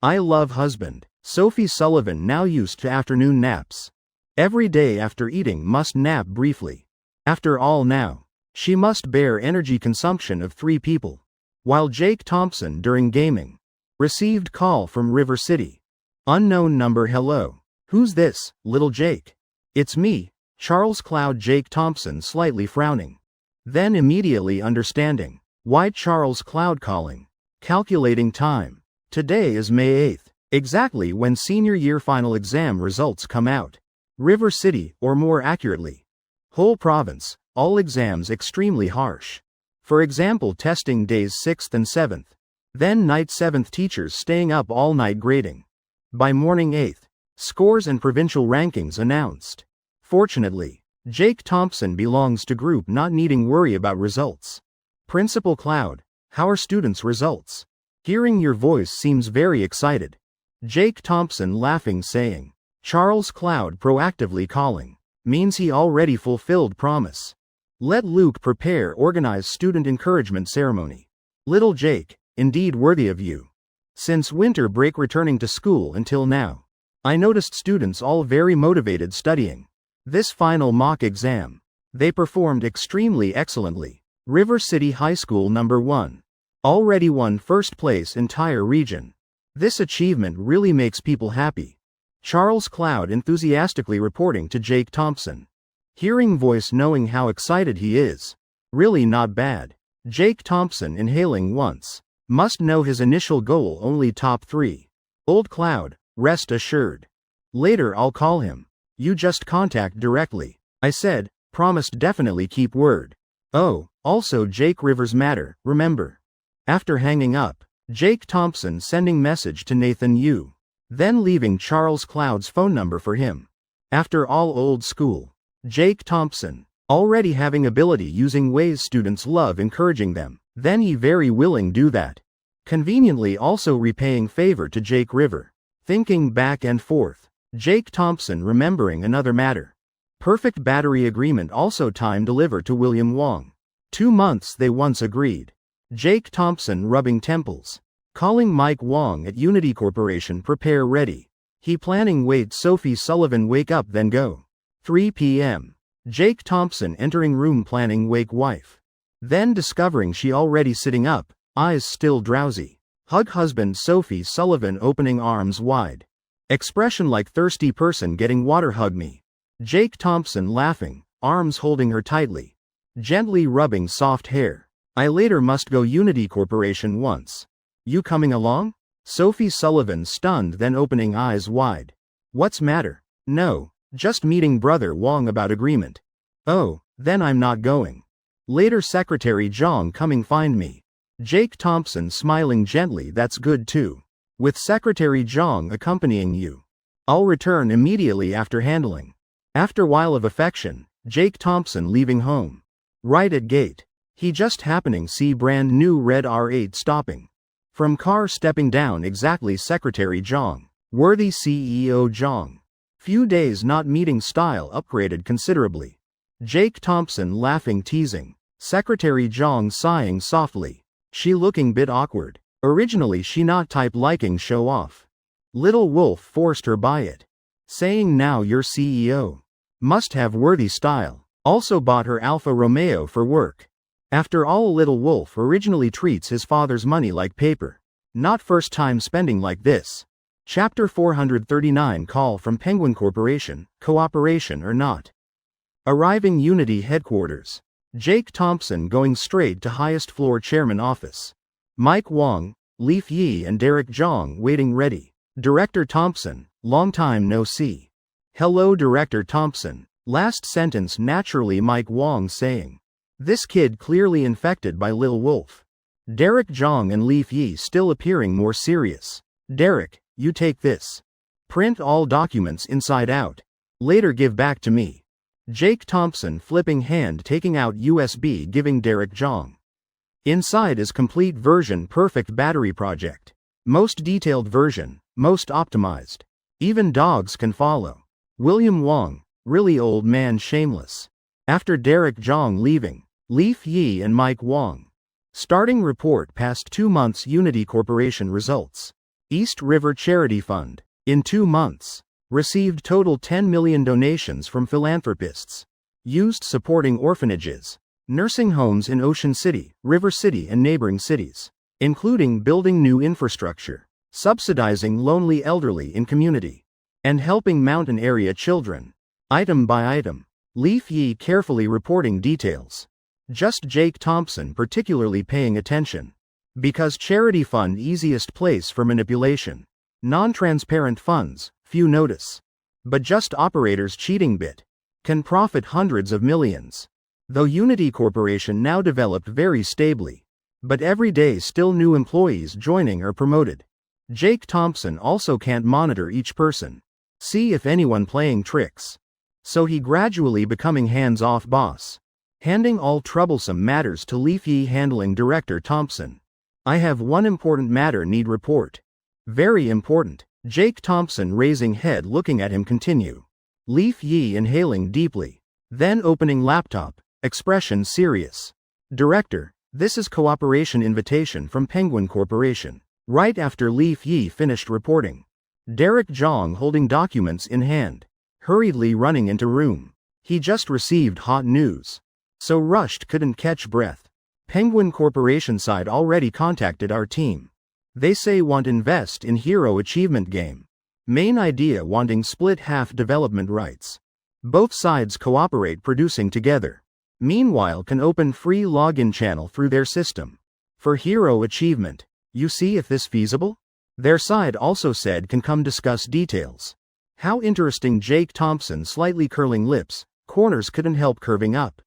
Speaker 1: I love husband. Sophie Sullivan now used to afternoon naps. Every day after eating must nap briefly. After all now, she must bear energy consumption of 3 people. While Jake Thompson during gaming. Received call from River City. Unknown number hello. Who's this, little Jake? It's me, Charles Cloud. Jake Thompson slightly frowning. Then immediately understanding. Why Charles Cloud calling? Calculating time. Today is May 8th. Exactly when senior year final exam results come out. River City, or more accurately, whole province, all exams extremely harsh. For example testing days 6th and 7th. Then night 7th teachers staying up all night grading. By morning 8th, scores and provincial rankings announced. Fortunately, Jake Thompson belongs to group not needing worry about results. Principal Cloud, how are students' results? Hearing your voice seems very excited. Jake Thompson laughing saying. Charles Cloud proactively calling. Means he already fulfilled promise. Let Luke prepare organize student encouragement ceremony. Little Jake, indeed worthy of you. Since winter break returning to school until now. I noticed students all very motivated studying. This final mock exam. They performed extremely excellently. River City High School number 1. Already won first place entire region. This achievement really makes people happy. Charles Cloud enthusiastically reporting to Jake Thompson. Hearing voice knowing how excited he is. Really not bad. Jake Thompson inhaling once. Must know his initial goal only top 3. Old Cloud, rest assured. Later I'll call him. You just contact directly. I said, promised definitely keep word. Oh, also Jake Rivers matter, remember. After hanging up, Jake Thompson sending message to Nathan Yu. Then leaving Charles Cloud's phone number for him. After all old school. Jake Thompson, already having ability using ways students love encouraging them, then he very willing do that. Conveniently also repaying favor to Jake River. Thinking back and forth. Jake Thompson remembering another matter. Perfect battery agreement also time deliver to William Wong. 2 months they once agreed. Jake Thompson rubbing temples. Calling Mike Wong at Unity Corporation prepare ready. He planning wait Sophie Sullivan wake up then go. 3 p.m. Jake Thompson entering room planning wake wife. Then discovering she already sitting up, eyes still drowsy. Hug husband Sophie Sullivan opening arms wide. Expression like thirsty person getting water hug me. Jake Thompson laughing, arms holding her tightly. Gently rubbing soft hair. I later must go Unity Corporation once. You coming along? Sophie Sullivan stunned then opening eyes wide. What's matter? No, just meeting brother Wong about agreement. Oh, then I'm not going. Later Secretary Zhang coming find me. Jake Thompson smiling gently that's good too. With Secretary Zhang accompanying you. I'll return immediately after handling. After while of affection, Jake Thompson leaving home. Right at gate. He just happening see brand new red R8 stopping. From car stepping down exactly Secretary Zhang. Worthy CEO Zhang. Few days not meeting style upgraded considerably. Jake Thompson laughing teasing. Secretary Zhang sighing softly. She looking bit awkward. Originally she not type liking show off. Little Wolf forced her by it. Saying now you're CEO. Must have worthy style. Also bought her Alfa Romeo for work. After all Little Wolf originally treats his father's money like paper. Not first time spending like this. Chapter 439 Call from Penguin Corporation, cooperation or not. Arriving Unity headquarters. Jake Thompson going straight to highest floor chairman office. Mike Wong, Leaf Yi and Derek Zhang waiting ready. Director Thompson, long time no see. Hello Director Thompson. Last sentence naturally Mike Wong saying. This kid clearly infected by Lil Wolf. Derek Zhang and Leaf Yi still appearing more serious. Derek, you take this. Print all documents inside out. Later give back to me. Jake Thompson flipping hand taking out USB giving Derek Zhang. Inside is complete version perfect battery project. Most detailed version, most optimized. Even dogs can follow. William Wong, really old man shameless. After Derek Zhang leaving. Leaf Yi and Mike Wong. Starting report past 2 months Unity Corporation results. East River Charity Fund. In 2 months. Received total 10 million donations from philanthropists. Used supporting orphanages. Nursing homes in Ocean City, River City and neighboring cities. Including building new infrastructure. Subsidizing lonely elderly in community. And helping mountain area children. Item by item. Leaf Yi carefully reporting details. Just Jake Thompson particularly paying attention. Because charity fund easiest place for manipulation. Non-transparent funds, few notice. But just operators cheating bit. Can profit hundreds of millions. Though Unity Corporation now developed very stably. But every day still new employees joining or promoted. Jake Thompson also can't monitor each person. See if anyone playing tricks. So he gradually becoming hands-off boss. Handing all troublesome matters to Leaf Yi handling Director Thompson. I have one important matter need report. Very important. Jake Thompson raising head looking at him continue. Leaf Yi inhaling deeply. Then opening laptop, expression serious. Director, this is cooperation invitation from Penguin Corporation. Right after Leaf Yi finished reporting. Derek Zhang holding documents in hand. Hurriedly running into room. He just received hot news. So rushed couldn't catch breath. Penguin Corporation side already contacted our team. They say want invest in hero achievement game. Main idea wanting split half development rights. Both sides cooperate producing together. Meanwhile can open free login channel through their system. For hero achievement. You see if this feasible? Their side also said can come discuss details. How interesting. Jake Thompson slightly curling lips, corners couldn't help curving up.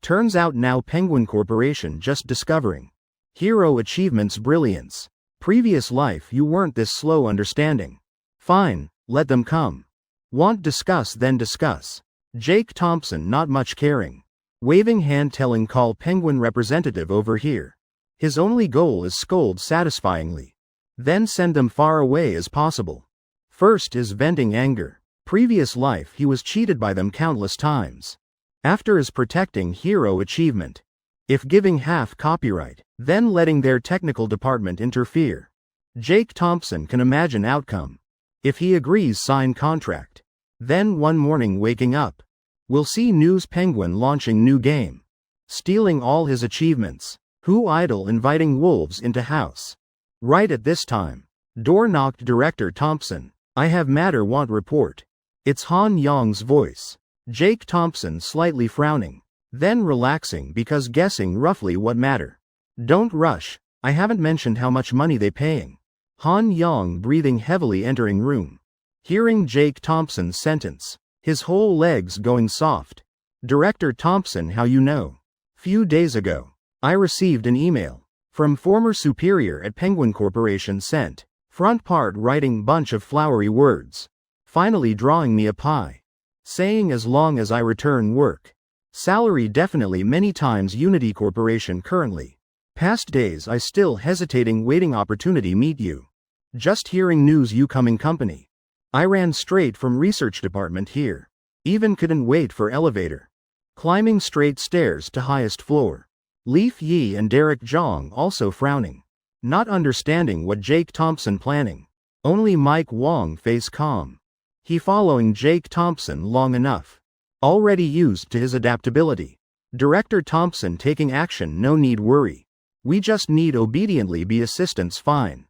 Speaker 1: Turns out now Penguin Corporation just discovering. Hero achievement's brilliance. Previous life you weren't this slow understanding. Fine, let them come. Want discuss then discuss. Jake Thompson not much caring. Waving hand telling call Penguin representative over here. His only goal is scold satisfyingly. Then send them far away as possible. First is venting anger. Previous life he was cheated by them countless times. After is protecting hero achievement. If giving half copyright, then letting their technical department interfere. Jake Thompson can imagine outcome. If he agrees sign contract. Then one morning waking up. We'll see news Penguin launching new game. Stealing all his achievements. Who idle inviting wolves into house. Right at this time. Door knocked director Thompson. I have matter want report. It's Han Yong's voice. Jake Thompson slightly frowning. Then relaxing because guessing roughly what matter. Don't rush, I haven't mentioned how much money they paying. Han Yong breathing heavily entering room. Hearing Jake Thompson's sentence. His whole legs going soft. Director Thompson how you know? Few days ago. I received an email. From former superior at Penguin Corporation sent. Front part writing bunch of flowery words. Finally drawing me a pie. Saying as long as I return work. Salary definitely many times Unity Corporation currently. Past days I still hesitating waiting opportunity meet you. Just hearing news you coming company. I ran straight from research department here. Even couldn't wait for elevator. Climbing straight stairs to highest floor. Leaf Yi and Derek Zhang also frowning. Not understanding what Jake Thompson planning. Only Mike Wong face calm. He following Jake Thompson long enough. Already used to his adaptability. Director Thompson taking action no need worry. We just need obediently be assistants fine.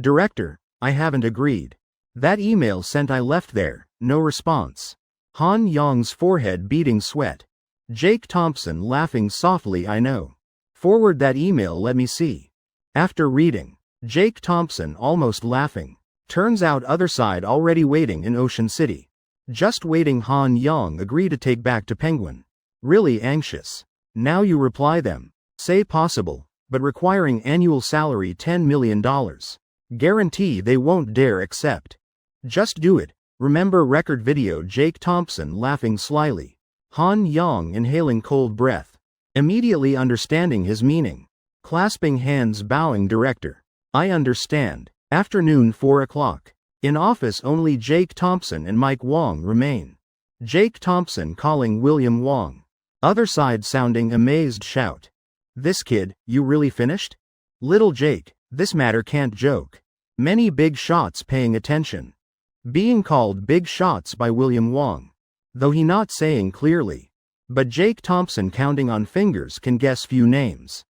Speaker 1: Director, I haven't agreed. That email sent I left there, no response. Han Yong's forehead beating sweat. Jake Thompson laughing softly I know. Forward that email let me see. After reading. Jake Thompson almost laughing. Turns out other side already waiting in Ocean City. Just waiting Han Yong agree to take back to Penguin. Really anxious. Now you reply them. Say possible, but requiring annual salary $10 million. Guarantee they won't dare accept. Just do it. Remember record video Jake Thompson laughing slyly. Han Yong inhaling cold breath. Immediately understanding his meaning. Clasping hands bowing director. I understand. Afternoon 4 o'clock. In office only Jake Thompson and Mike Wong remain. Jake Thompson calling William Wong. Other side sounding amazed shout. This kid, you really finished? Little Jake, this matter can't joke. Many big shots paying attention. Being called big shots by William Wong. Though he not saying clearly. But Jake Thompson counting on fingers can guess few names.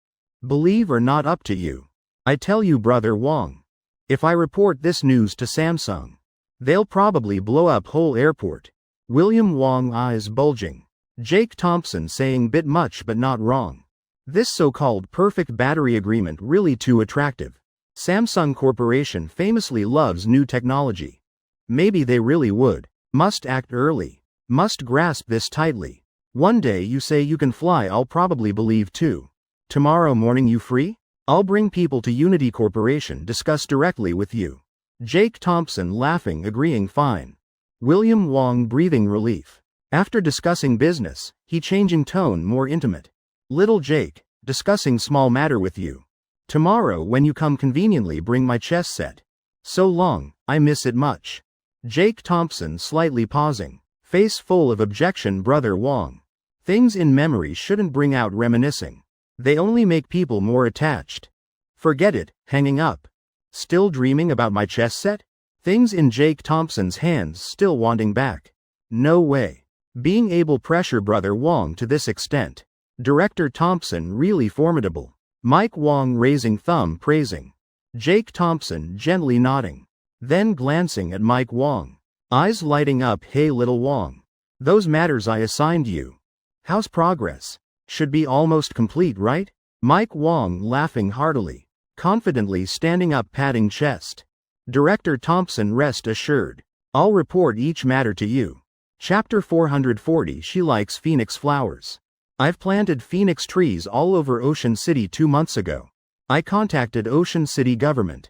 Speaker 1: Believe or not up to you. I tell you brother Wong. If I report this news to Samsung. They'll probably blow up whole airport. William Wong eyes bulging. Jake Thompson saying bit much but not wrong. This so-called perfect battery agreement really too attractive. Samsung Corporation famously loves new technology. Maybe they really would. Must act early. Must grasp this tightly. One day you say you can fly I'll probably believe too. Tomorrow morning you free? I'll bring people to Unity Corporation discuss directly with you. Jake Thompson laughing agreeing fine. William Wong breathing relief. After discussing business, he changing tone more intimate. Little Jake, discussing small matter with you. Tomorrow when you come conveniently bring my chess set. So long, I miss it much. Jake Thompson slightly pausing. Face full of objection brother Wong. Things in memory shouldn't bring out reminiscing. They only make people more attached. Forget it, hanging up. Still dreaming about my chess set? Things in Jake Thompson's hands still wanting back. No way. Being able pressure brother Wong to this extent. Director Thompson really formidable. Mike Wong raising thumb praising. Jake Thompson gently nodding. Then glancing at Mike Wong. Eyes lighting up. Hey little Wong. Those matters I assigned you. How's progress? Should be almost complete, right? Mike Wong laughing heartily. Confidently standing up patting chest. Director Thompson rest assured. I'll report each matter to you. Chapter 440 She likes Phoenix flowers. I've planted Phoenix trees all over Ocean City 2 months ago. I contacted Ocean City government.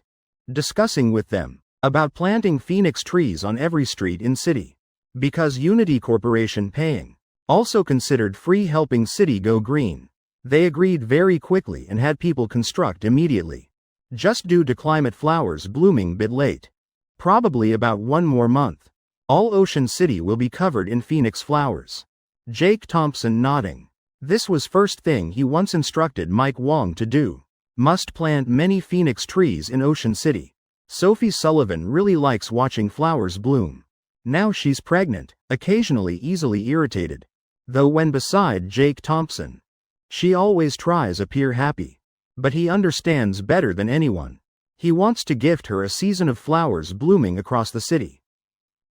Speaker 1: Discussing with them about planting Phoenix trees on every street in city. Because Unity Corporation paying. Also considered free helping city go green. They agreed very quickly and had people construct immediately. Just due to climate flowers blooming bit late. Probably about 1 more month. All Ocean City will be covered in Phoenix flowers. Jake Thompson nodding. This was first thing he once instructed Mike Wong to do. Must plant many Phoenix trees in Ocean City. Sophie Sullivan really likes watching flowers bloom. Now she's pregnant, occasionally easily irritated. Though when beside Jake Thompson, she always tries appear happy. But he understands better than anyone. He wants to gift her a season of flowers blooming across the city.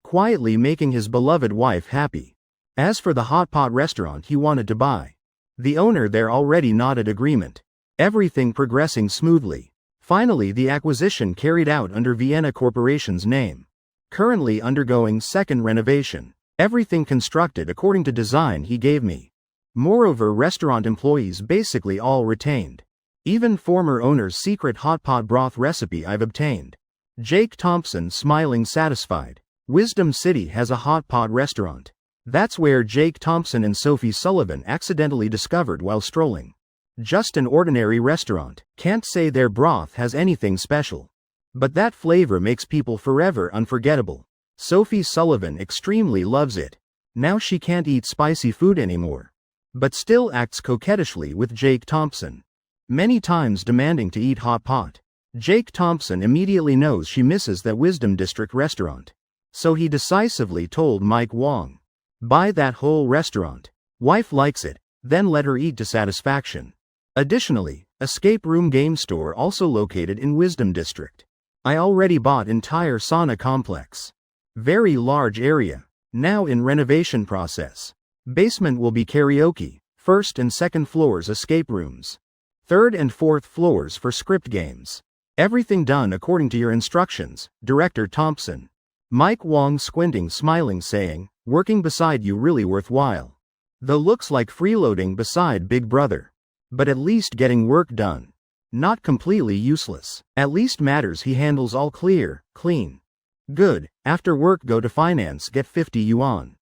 Speaker 1: Quietly making his beloved wife happy. As for the hot pot restaurant he wanted to buy, the owner there already nodded agreement. Everything progressing smoothly. Finally the acquisition carried out under Vienna Corporation's name. Currently undergoing second renovation. Everything constructed according to design he gave me. Moreover, restaurant employees basically all retained. Even former owner's secret hot pot broth recipe I've obtained. Jake Thompson smiling satisfied. Wisdom City has a hot pot restaurant. That's where Jake Thompson and Sophie Sullivan accidentally discovered while strolling. Just an ordinary restaurant. Can't say their broth has anything special. But that flavor makes people forever unforgettable. Sophie Sullivan extremely loves it. Now she can't eat spicy food anymore. But still acts coquettishly with Jake Thompson. Many times demanding to eat hot pot. Jake Thompson immediately knows she misses that Wisdom District restaurant. So he decisively told Mike Wong. Buy that whole restaurant. Wife likes it, then let her eat to satisfaction. Additionally, escape room game store also located in Wisdom District. I already bought entire sauna complex. Very large area. Now in renovation process. Basement will be karaoke, first and second floors escape rooms. Third and fourth floors for script games. Everything done according to your instructions, Director Thompson. Mike Wong squinting smiling saying, working beside you really worthwhile. Though looks like freeloading beside Big Brother. But at least getting work done. Not completely useless. At least matters he handles all clear, clean. Good, after work go to finance get 50 yuan.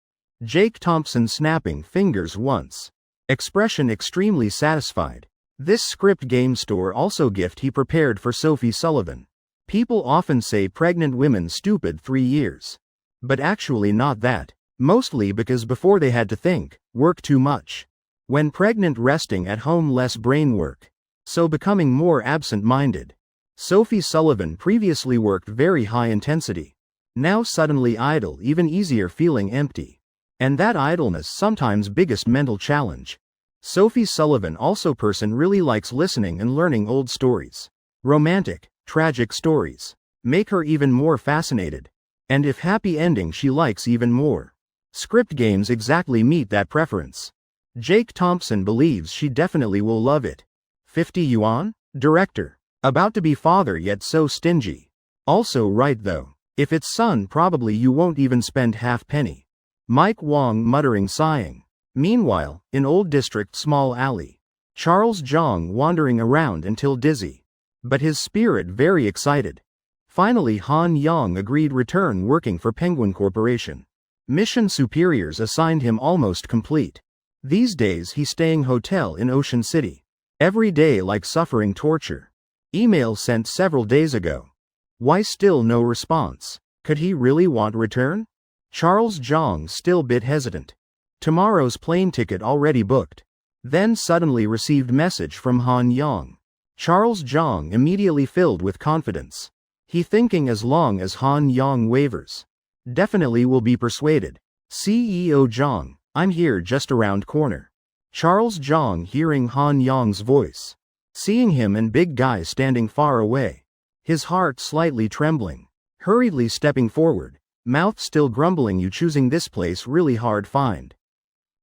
Speaker 1: Jake Thompson snapping fingers once. Expression extremely satisfied. This script game store also gift he prepared for Sophie Sullivan. People often say pregnant women stupid 3 years. But actually not that. Mostly because before they had to think, work too much. When pregnant resting at home less brain work. So becoming more absent-minded. Sophie Sullivan previously worked very high intensity. Now suddenly idle even easier feeling empty. And that idleness sometimes biggest mental challenge. Sophie Sullivan also person really likes listening and learning old stories. Romantic, tragic stories. Make her even more fascinated. And if happy ending she likes even more. Script games exactly meet that preference. Jake Thompson believes she definitely will love it. 50 yuan? Director. About to be father yet so stingy. Also right though. If it's son probably you won't even spend half penny. Mike Wong muttering sighing. Meanwhile, in Old District small alley. Charles Zhang wandering around until dizzy. But his spirit very excited. Finally Han Yang agreed return working for Penguin Corporation. Mission superiors assigned him almost complete. These days he staying hotel in Ocean City. Every day like suffering torture. Email sent several days ago. Why still no response? Could he really want return? Charles Zhang still bit hesitant. Tomorrow's plane ticket already booked. Then suddenly received message from Han Yang. Charles Zhang immediately filled with confidence. He thinking as long as Han Yang wavers. Definitely will be persuaded. CEO Zhang, I'm here just around corner. Charles Zhang hearing Han Yang's voice. Seeing him and big guy standing far away. His heart slightly trembling. Hurriedly stepping forward. Mouth still grumbling, you choosing this place really hard find.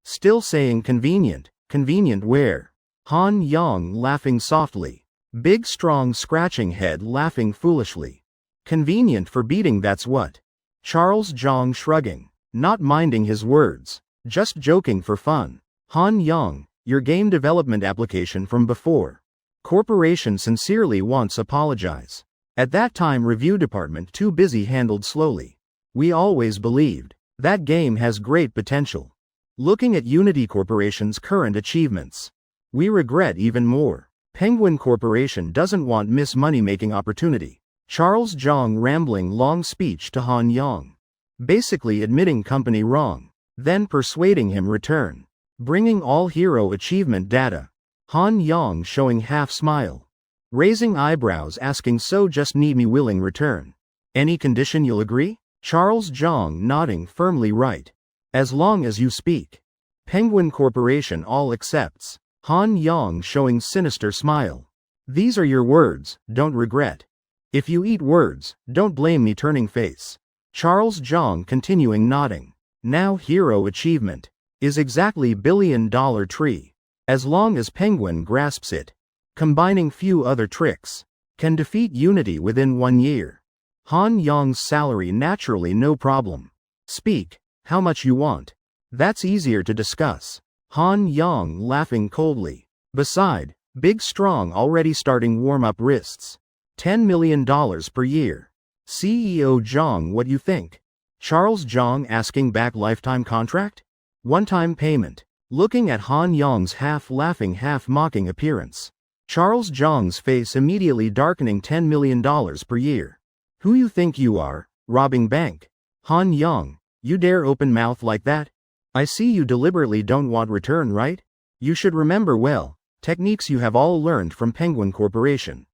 Speaker 1: Still saying convenient. Convenient where? Han Yang laughing softly. Big strong scratching head laughing foolishly. Convenient for beating, that's what. Charles Zhang shrugging. Not minding his words. Just joking for fun. Han Yang, your game development application from before. Corporation sincerely wants apologize. At that time review department too busy handled slowly. We always believed. That game has great potential. Looking at Unity Corporation's current achievements. We regret even more. Penguin Corporation doesn't want miss money-making opportunity. Charles Zhang rambling long speech to Han Yang. Basically admitting company wrong. Then persuading him return. Bringing all hero achievement data. Han Yang showing half smile. Raising eyebrows asking, so just need me willing return. Any condition you'll agree? Charles Zhang nodding firmly right. As long as you speak. Penguin Corporation all accepts. Han Yang showing sinister smile. These are your words, don't regret. If you eat words, don't blame me turning face. Charles Zhang continuing nodding. Now hero achievement. Is exactly billion-dollar tree. As long as Penguin grasps it. Combining few other tricks. Can defeat Unity within 1 year. Han Yang's salary naturally no problem. Speak, how much you want. That's easier to discuss. Han Yang laughing coldly. Beside, Big Strong already starting warm-up wrists. $10 million per year. CEO Zhang, what you think? Charles Zhang asking back lifetime contract? One-time payment. Looking at Han Yang's half-laughing half-mocking appearance. Charles Zhang's face immediately darkening. $10 million per year. Who you think you are, robbing bank? Han Yang, you dare open mouth like that? I see you deliberately don't want return, right? You should remember well, techniques you have all learned from Penguin Corporation.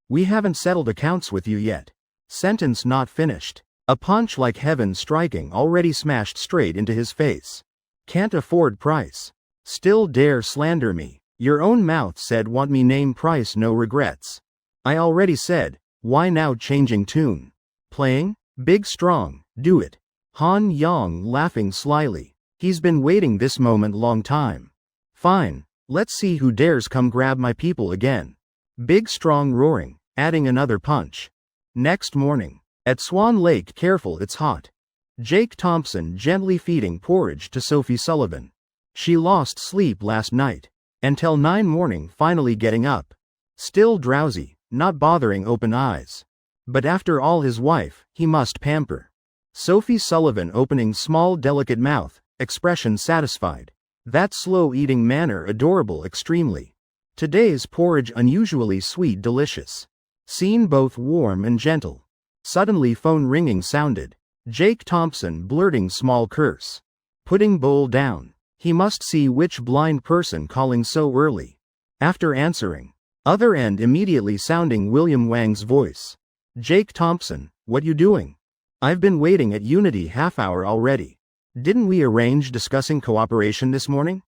Speaker 1: We haven't settled accounts with you yet. Sentence not finished. A punch like heaven striking already smashed straight into his face. Can't afford price. Still dare slander me. Your own mouth said want me name price, no regrets. I already said, why now changing tune? Playing? Big Strong, do it. Han Yang laughing slyly. He's been waiting this moment long time. Fine, let's see who dares come grab my people again. Big Strong roaring, adding another punch. Next morning. At Swan Lake, careful it's hot. Jake Thompson gently feeding porridge to Sophie Sullivan. She lost sleep last night. Until 9 morning finally getting up. Still drowsy, not bothering open eyes. But after all his wife, he must pamper. Sophie Sullivan opening small delicate mouth, expression satisfied. That slow eating manner adorable extremely. Today's porridge unusually sweet delicious. Scene both warm and gentle. Suddenly phone ringing sounded. Jake Thompson blurting small curse. Putting bowl down. He must see which blind person calling so early. After answering. Other end immediately sounding William Wang's voice. Jake Thompson, what you doing? I've been waiting at Unity half hour already. Didn't we arrange discussing cooperation this morning?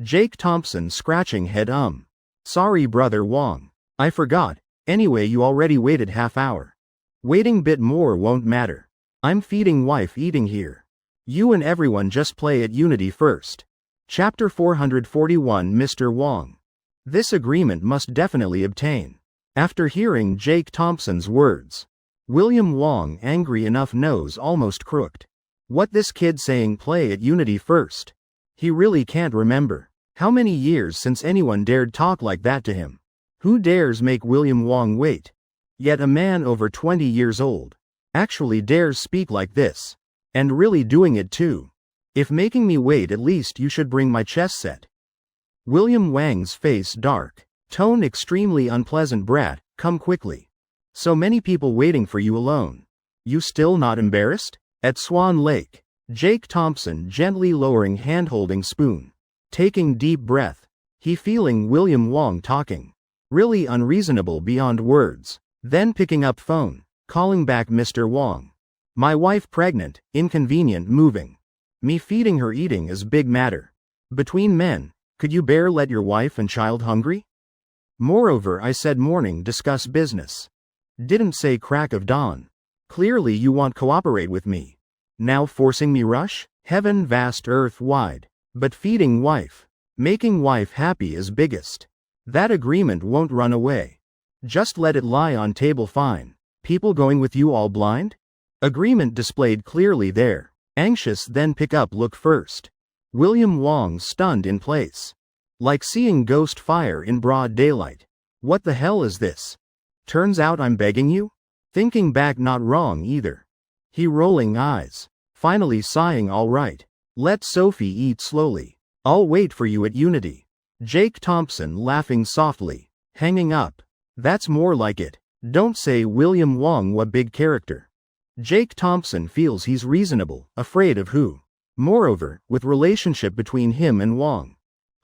Speaker 1: Jake Thompson scratching head Sorry brother Wang. I forgot, anyway you already waited half hour. Waiting bit more won't matter. I'm feeding wife eating here. You and everyone just play at Unity first. Chapter 441 Mr. Wang. This agreement must definitely obtain. After hearing Jake Thompson's words. William Wang angry enough nose almost crooked. What this kid saying play at Unity first? He really can't remember. How many years since anyone dared talk like that to him? Who dares make William Wang wait? Yet a man over 20 years old. Actually dares speak like this. And really doing it too. If making me wait at least you should bring my chess set. William Wang's face dark. Tone extremely unpleasant brat, come quickly. So many people waiting for you alone. You still not embarrassed? At Swan Lake. Jake Thompson gently lowering hand-holding spoon. Taking deep breath. He feeling William Wang talking. Really unreasonable beyond words. Then picking up phone. Calling back Mr. Wang. My wife pregnant, inconvenient moving. Me feeding her eating is big matter. Between men, could you bear let your wife and child hungry? Moreover, I said morning discuss business. Didn't say crack of dawn. Clearly you want cooperate with me. Now forcing me rush? Heaven vast earth wide. But feeding wife, making wife happy is biggest. That agreement won't run away. Just let it lie on table fine. People going with you all blind? Agreement displayed clearly there. Anxious then pick up look first. William Wong stunned in place. Like seeing ghost fire in broad daylight. What the hell is this? Turns out I'm begging you? Thinking back not wrong either. He rolling eyes. Finally sighing all right. Let Sophie eat slowly. I'll wait for you at Unity. Jake Thompson laughing softly. Hanging up. That's more like it. Don't say William Wong what big character. Jake Thompson feels he's reasonable, afraid of who. Moreover, with relationship between him and Wong.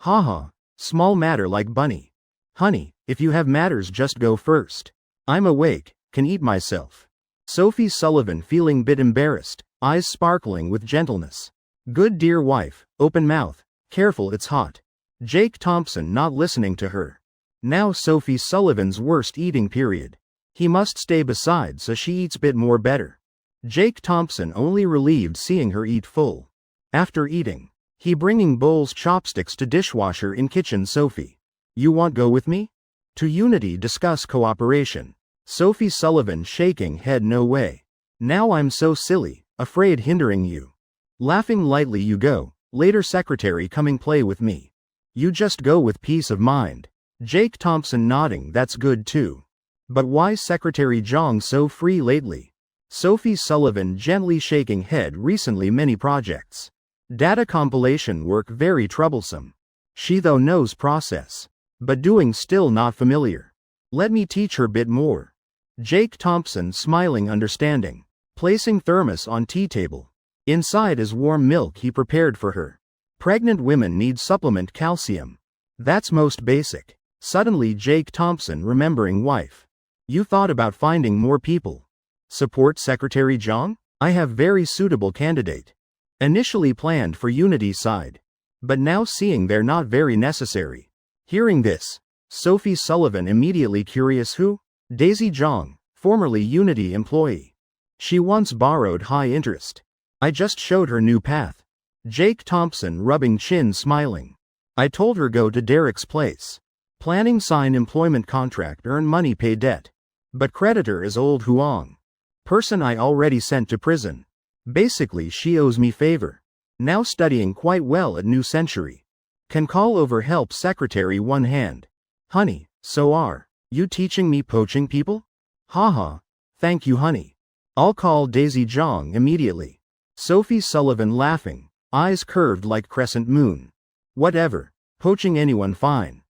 Speaker 1: Haha, small matter like bunny. Honey, if you have matters just go first. I'm awake, can eat myself. Sophie Sullivan feeling bit embarrassed, eyes sparkling with gentleness. Good dear wife, open mouth, careful it's hot. Jake Thompson not listening to her. Now Sophie Sullivan's worst eating period. He must stay beside so she eats bit more better. Jake Thompson only relieved seeing her eat full. After eating, he bringing bowls chopsticks to dishwasher in kitchen. Sophie, you want go with me? To Unity discuss cooperation. Sophie Sullivan shaking head no way. Now I'm so silly, afraid hindering you. Laughing lightly you go, later secretary coming play with me. You just go with peace of mind. Jake Thompson nodding that's good too. But why Secretary Jong so free lately? Sophie Sullivan gently shaking head recently many projects. Data compilation work very troublesome. She though knows process. But doing still not familiar. Let me teach her bit more. Jake Thompson smiling understanding. Placing thermos on tea table. Inside is warm milk he prepared for her. Pregnant women need supplement calcium. That's most basic. Suddenly Jake Thompson remembering wife. You thought about finding more people. Support Secretary Jong? I have very suitable candidate. Initially planned for Unity side. But now seeing they're not very necessary. Hearing this, Sophie Sullivan immediately curious who? Daisy Jong, formerly Unity employee. She once borrowed high interest. I just showed her new path. Jake Thompson rubbing chin smiling. I told her go to Derek's place. Planning sign employment contract earn money pay debt. But creditor is old Huang. Person I already sent to prison. Basically she owes me favor. Now studying quite well at New Century. Can call over help secretary one hand. Honey, so are you teaching me poaching people? Haha, thank you honey. I'll call Daisy Jong immediately. Sophie Sullivan laughing, eyes curved like crescent moon. Whatever, poaching anyone fine.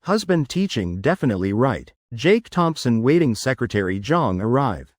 Speaker 1: Husband teaching definitely right. Jake Thompson waiting Secretary Jong arrive.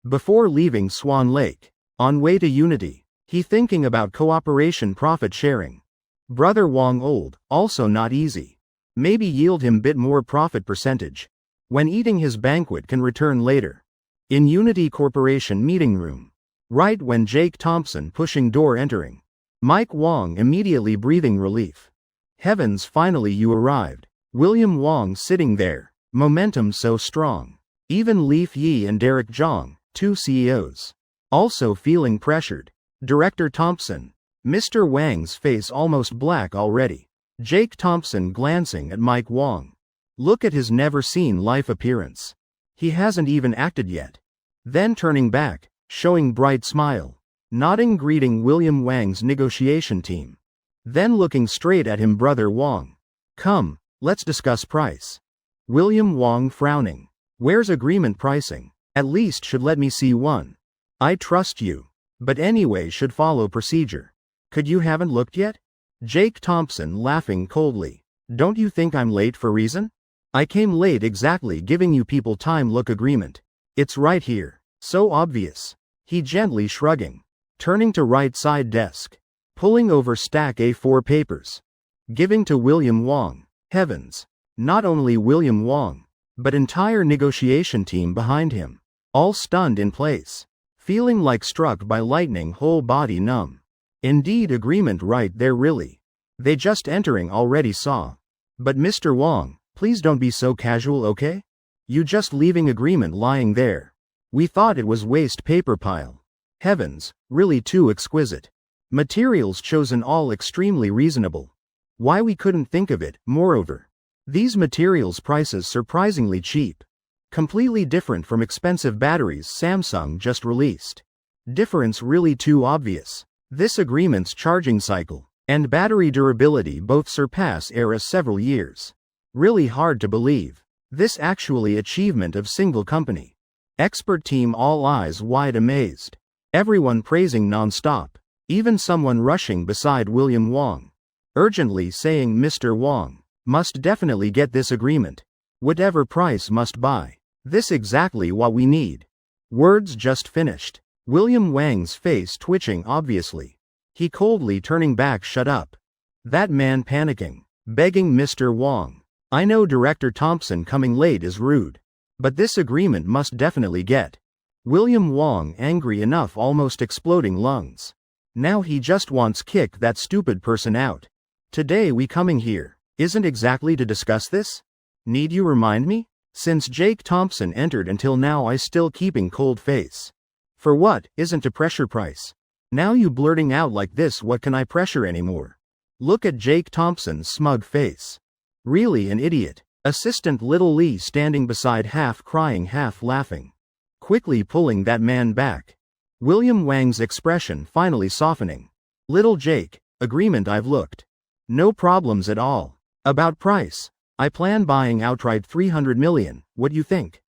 Speaker 1: Before leaving Swan Lake, on way to Unity, he thinking about cooperation profit sharing. Brother Wong old, also not easy. Maybe yield him bit more profit percentage. When eating his banquet can return later. In Unity Corporation meeting room. Right when Jake Thompson pushing door entering. Mike Wong immediately breathing relief. Heavens finally you arrived. William Wong sitting there. Momentum so strong. Even Leaf Yi and Derek Jong, two CEOs. Also feeling pressured. Director Thompson. Mr. Wang's face almost black already. Jake Thompson glancing at Mike Wong. Look at his never-seen life appearance. He hasn't even acted yet. Then turning back, showing bright smile. Nodding greeting William Wang's negotiation team. Then looking straight at him brother Wong. Come, let's discuss price. William Wong frowning. Where's agreement pricing? At least should let me see one. I trust you. But anyway should follow procedure. Could you haven't looked yet? Jake Thompson laughing coldly. Don't you think I'm late for reason? I came late exactly giving you people time look agreement. It's right here. So obvious. He gently shrugging. Turning to right side desk. Pulling over stack A4 papers. Giving to William Wong. Heavens. Not only William Wong, but entire negotiation team behind him. All stunned in place. Feeling like struck by lightning whole body numb. Indeed, agreement right there really. They just entering already saw. But Mr. Wong, please don't be so casual, okay? You just leaving agreement lying there. We thought it was waste paper pile. Heavens, really too exquisite. Materials chosen all extremely reasonable. Why we couldn't think of it, moreover. These materials prices surprisingly cheap. Completely different from expensive batteries Samsung just released. Difference really too obvious. This agreement's charging cycle and battery durability both surpass era several years. Really hard to believe. This actually achievement of single company. Expert team all eyes wide amazed. Everyone praising non-stop. Even someone rushing beside William Wong. Urgently saying Mr. Wong must definitely get this agreement. Whatever price must buy. This exactly what we need. Words just finished. William Wang's face twitching obviously. He coldly turning back shut up. That man panicking. Begging Mr. Wong. I know Director Thompson coming late is rude. But this agreement must definitely get. William Wong angry enough almost exploding lungs. Now he just wants kick that stupid person out. Today we coming here, isn't exactly to discuss this? Need you remind me? Since Jake Thompson entered until now I still keeping cold face. For what, isn't to pressure price. Now you blurting out like this, what can I pressure anymore? Look at Jake Thompson's smug face. Really an idiot. Assistant Little Lee standing beside half crying half laughing. Quickly pulling that man back. William Wang's expression finally softening. Little Jake, agreement I've looked. No problems at all. About price. I plan buying outright 300 million, what you think?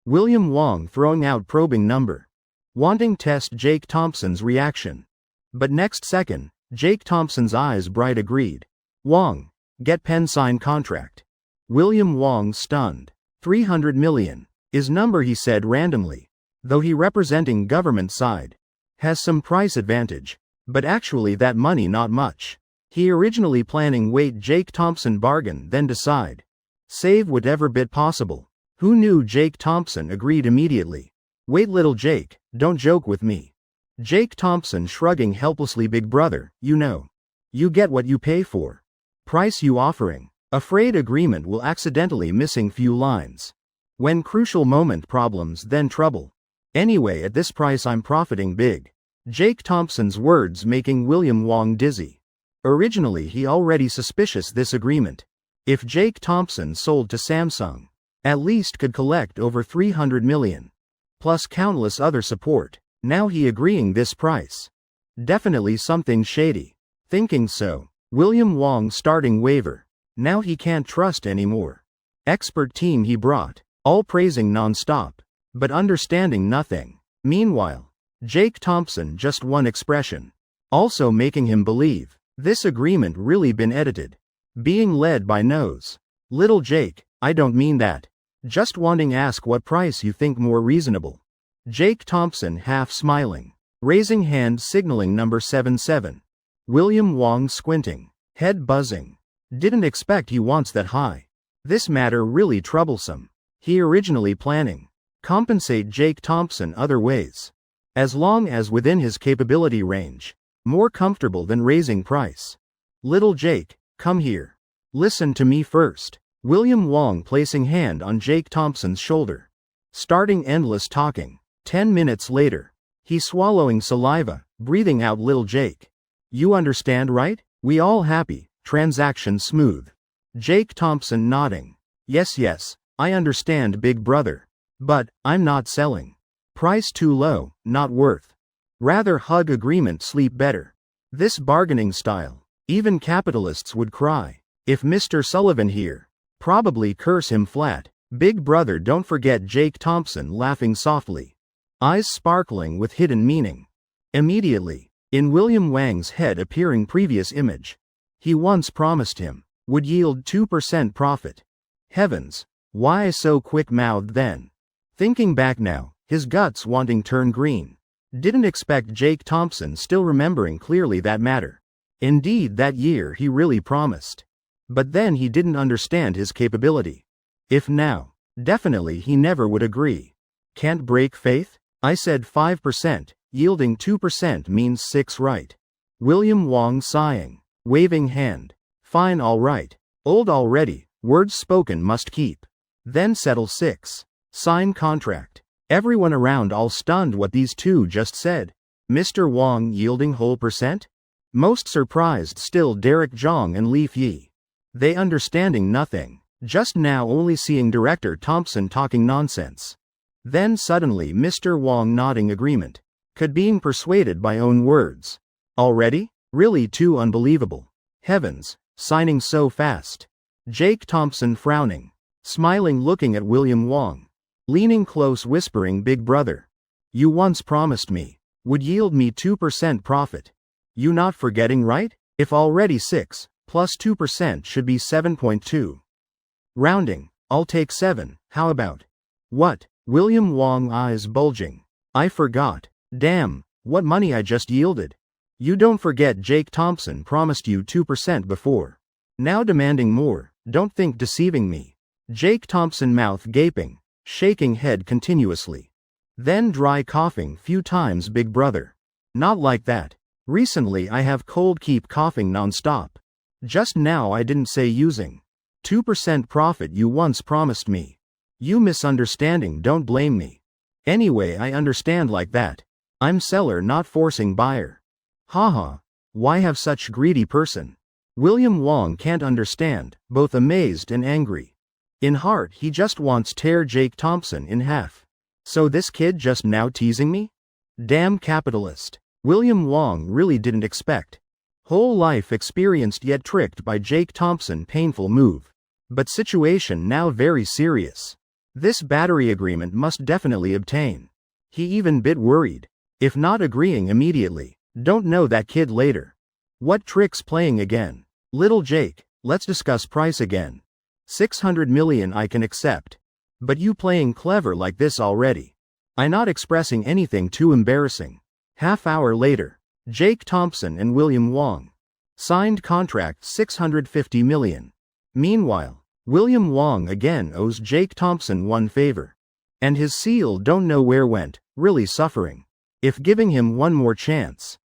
Speaker 1: William Wong throwing out probing number. Wanting test Jake Thompson's reaction. But next second, Jake Thompson's eyes bright agreed. Wong, get pen sign contract. William Wong stunned. 300 million. Is number he said randomly. Though he representing government side. Has some price advantage. But actually that money not much. He originally planning wait Jake Thompson bargain then decide. Save whatever bit possible. Who knew Jake Thompson agreed immediately. Wait little Jake, don't joke with me. Jake Thompson shrugging helplessly big brother, you know. You get what you pay for. Price you offering. Afraid agreement will accidentally missing few lines. When crucial moment problems then trouble. Anyway at this price I'm profiting big. Jake Thompson's words making William Wong dizzy. Originally he already suspicious this agreement. If Jake Thompson sold to Samsung. At least could collect over 300 million. Plus countless other support. Now he agreeing this price. Definitely something shady. Thinking so. William Wong starting waver. Now he can't trust anymore. Expert team he brought. All praising non-stop. But understanding nothing. Meanwhile, Jake Thompson just one expression. Also making him believe. This agreement really been edited. Being led by nose. Little Jake, I don't mean that. Just wanting ask what price you think more reasonable. Jake Thompson half smiling. Raising hand signaling number 77. William Wong squinting. Head buzzing. Didn't expect he wants that high. This matter really troublesome. He originally planning. Compensate Jake Thompson other ways. As long as within his capability range. More comfortable than raising price. Little Jake, come here. Listen to me first. William Wong placing hand on Jake Thompson's shoulder. Starting endless talking. 10 minutes later. He swallowing saliva, breathing out little Jake. You understand right? We all happy, transaction smooth. Jake Thompson nodding. Yes, I understand big brother. But, I'm not selling. Price too low, not worth. Rather hug agreement sleep better. This bargaining style, even capitalists would cry. If Mr. Sullivan here. Probably curse him flat. Big brother don't forget Jake Thompson laughing softly. Eyes sparkling with hidden meaning. Immediately, in William Wang's head appearing previous image. He once promised him, would yield 2% profit. Heavens, why so quick-mouthed then? Thinking back now, his guts wanting turn green. Didn't expect Jake Thompson still remembering clearly that matter. Indeed that year he really promised. But then he didn't understand his capability. If now, definitely he never would agree. Can't break faith? I said 5%, yielding 2% means 6 right. William Wong sighing, waving hand. Fine, alright. Old already, words spoken must keep. Then settle 6. Sign contract. Everyone around all stunned what these two just said. Mr. Wong yielding whole percent? Most surprised still Derek Jong and Leaf Yi. They understanding nothing, just now only seeing Director Thompson talking nonsense. Then suddenly Mr. Wong nodding agreement. Could being persuaded by own words. Already? Really too unbelievable. Heavens, signing so fast. Jake Thompson frowning, smiling looking at William Wong. Leaning close whispering, Big brother. You once promised me, would yield me 2% profit. You not forgetting, right? If already 6, plus 2% should be 7.2. Rounding, I'll take 7, how about? What? William Wong eyes bulging. I forgot. Damn, what money I just yielded. You don't forget Jake Thompson promised you 2% before. Now demanding more, don't think deceiving me. Jake Thompson mouth gaping, shaking head continuously. Then dry coughing few times, Big brother. Not like that. Recently I have cold keep coughing non-stop. Just now I didn't say using 2% profit you once promised me. You misunderstanding, don't blame me. Anyway I understand like that. I'm seller not forcing buyer. Haha. Why have such greedy person? William Wong can't understand, both amazed and angry. In heart he just wants tear Jake Thompson in half. So this kid just now teasing me? Damn capitalist. William Wong really didn't expect. Whole life experienced yet tricked by Jake Thompson, painful move. But situation now very serious. This battery agreement must definitely obtain. He even bit worried. If not agreeing immediately, don't know that kid later. What tricks playing again? Little Jake, let's discuss price again. 600 million I can accept. But you playing clever like this already. I not expressing anything too embarrassing. Half hour later, Jake Thompson and William Wong signed contract 650 million. Meanwhile, William Wong again owes Jake Thompson one favor. And his seal don't know where went, really suffering. If giving him one more chance.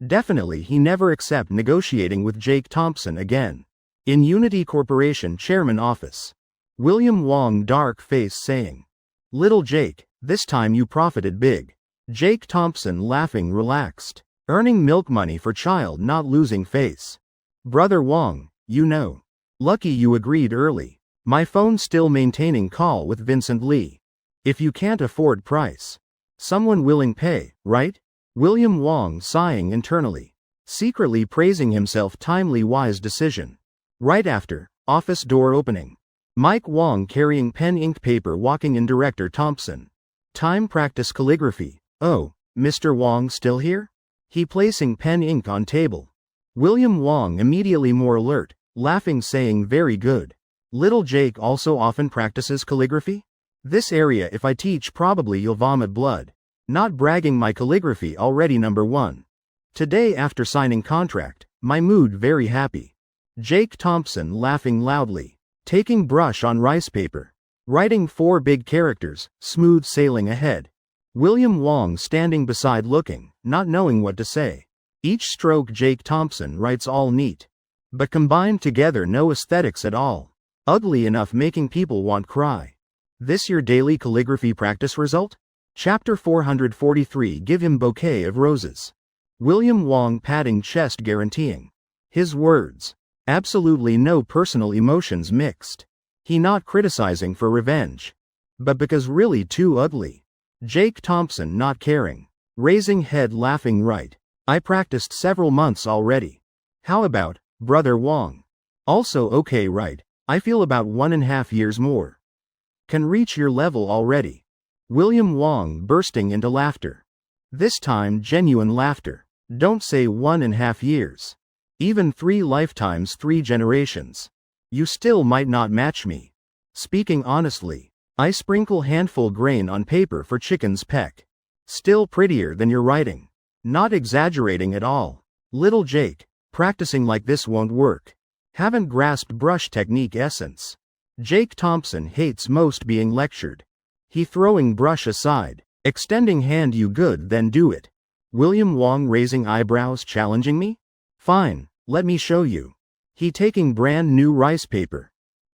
Speaker 1: Definitely he never accept negotiating with Jake Thompson again. In Unity Corporation Chairman office. William Wong dark face saying. Little Jake, this time you profited big. Jake Thompson laughing relaxed. Earning milk money for child not losing face. Brother Wong, you know. Lucky you agreed early. My phone still maintaining call with Vincent Lee. If you can't afford price. Someone willing pay, right? William Wong sighing internally. Secretly praising himself timely wise decision. Right after, office door opening. Mike Wong carrying pen ink paper walking in Director Thompson. Time practice calligraphy. Oh, Mr. Wong still here? He placing pen ink on table. William Wong immediately more alert, laughing saying very good. Little Jake also often practices calligraphy? This area if I teach probably you'll vomit blood. Not bragging my calligraphy already number 1. Today after signing contract, my mood very happy. Jake Thompson laughing loudly. Taking brush on rice paper. Writing 4 big characters, smooth sailing ahead. William Wong standing beside looking, not knowing what to say. Each stroke Jake Thompson writes all neat. But combined together no aesthetics at all. Ugly enough making people want cry. This your daily calligraphy practice result? Chapter 443 Give him bouquet of roses. William Wong patting chest guaranteeing. His words. Absolutely no personal emotions mixed. He not criticizing for revenge. But because really too ugly. Jake Thompson not caring. Raising head laughing right. I practiced several months already. How about, Brother Wong? Also okay right, I feel about 1.5 years more. Can reach your level already. William Wong bursting into laughter. This time genuine laughter. Don't say 1.5 years. Even 3 lifetimes 3 generations. You still might not match me. Speaking honestly. I sprinkle handful grain on paper for chicken's peck. Still prettier than your writing. Not exaggerating at all. Little Jake, practicing like this won't work. Haven't grasped brush technique essence. Jake Thompson hates most being lectured. He throwing brush aside, extending hand you good then do it. William Wong raising eyebrows challenging me? Fine, let me show you. He taking brand new rice paper.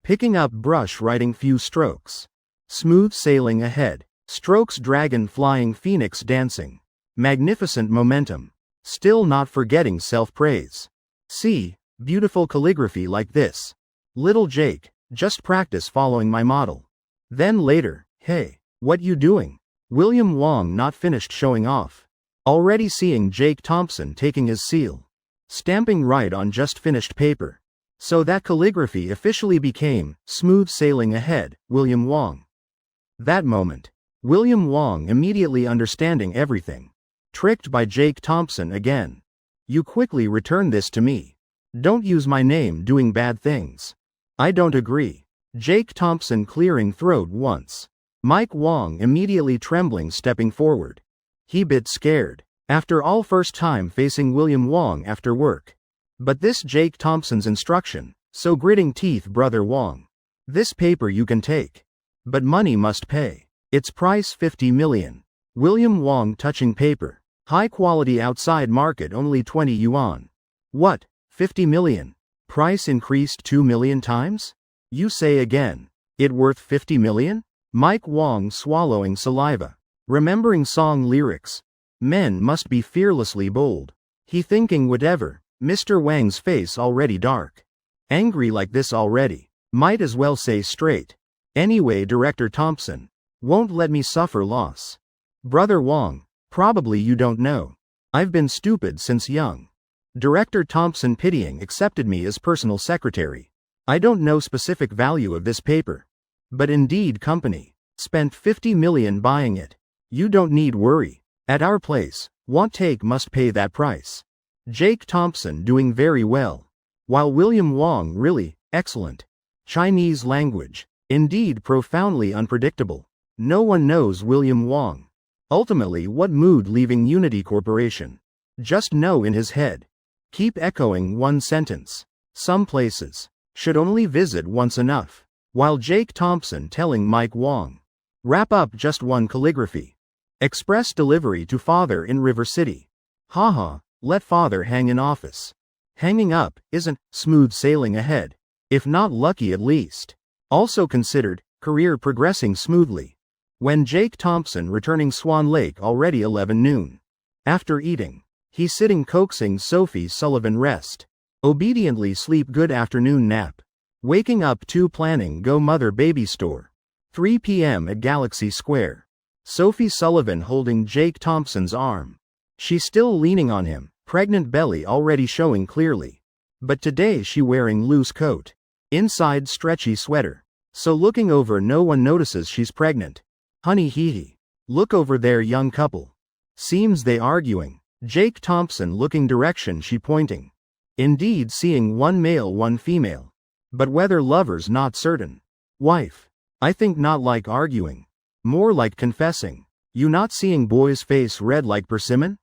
Speaker 1: Picking up brush, writing few strokes. Smooth sailing ahead. Strokes, dragon flying, phoenix dancing. Magnificent momentum. Still not forgetting self-praise. See, beautiful calligraphy like this. Little Jake, just practice following my model. Then later, hey, what you doing? William Wong not finished showing off. Already seeing Jake Thompson taking his seal. Stamping right on just finished paper. So that calligraphy officially became, smooth sailing ahead, William Wong. That moment. William Wong immediately understanding everything. Tricked by Jake Thompson again. You quickly return this to me. Don't use my name doing bad things. I don't agree. Jake Thompson clearing throat once. Mike Wong immediately trembling, stepping forward. He bit scared. After all, first time facing William Wong after work. But this Jake Thompson's instruction, so gritting teeth, brother Wong. This paper you can take. But money must pay. Its price 50 million. William Wong touching paper. High quality, outside market only 20 yuan. What, 50 million? Price increased 2 million times? You say again. It worth 50 million? Mike Wong swallowing saliva. Remembering song lyrics. Men must be fearlessly bold. He thinking whatever. Mr. Wang's face already dark. Angry like this already. Might as well say straight. Anyway, Director Thompson won't let me suffer loss. Brother Wong, probably you don't know. I've been stupid since young. Director Thompson pitying accepted me as personal secretary. I don't know specific value of this paper. But indeed company spent 50 million buying it. You don't need worry. At our place, want take must pay that price. Jake Thompson doing very well. While William Wong really, excellent. Chinese language, indeed profoundly unpredictable. No one knows William Wong. Ultimately what mood leaving Unity Corporation? Just know in his head. Keep echoing one sentence. Some places should only visit once enough. While Jake Thompson telling Mike Wong. Wrap up just one calligraphy. Express delivery to father in River City. Haha, let father hang in office. Hanging up isn't smooth sailing ahead. If not lucky at least. Also considered, career progressing smoothly. When Jake Thompson returning Swan Lake already 11 noon. After eating. He sitting coaxing Sophie Sullivan rest. Obediently sleep good afternoon nap. Waking up 2 planning go mother baby store. 3 p.m. at Galaxy Square. Sophie Sullivan holding Jake Thompson's arm. She still leaning on him, pregnant belly already showing clearly. But today she wearing loose coat. Inside stretchy sweater. So looking over no one notices she's pregnant. Honey hee hee. Look over there young couple. Seems they arguing. Jake Thompson looking direction she pointing. Indeed seeing one male one female. But whether lovers not certain. Wife. I think not like arguing. More like confessing. You not seeing boy's face red like persimmon?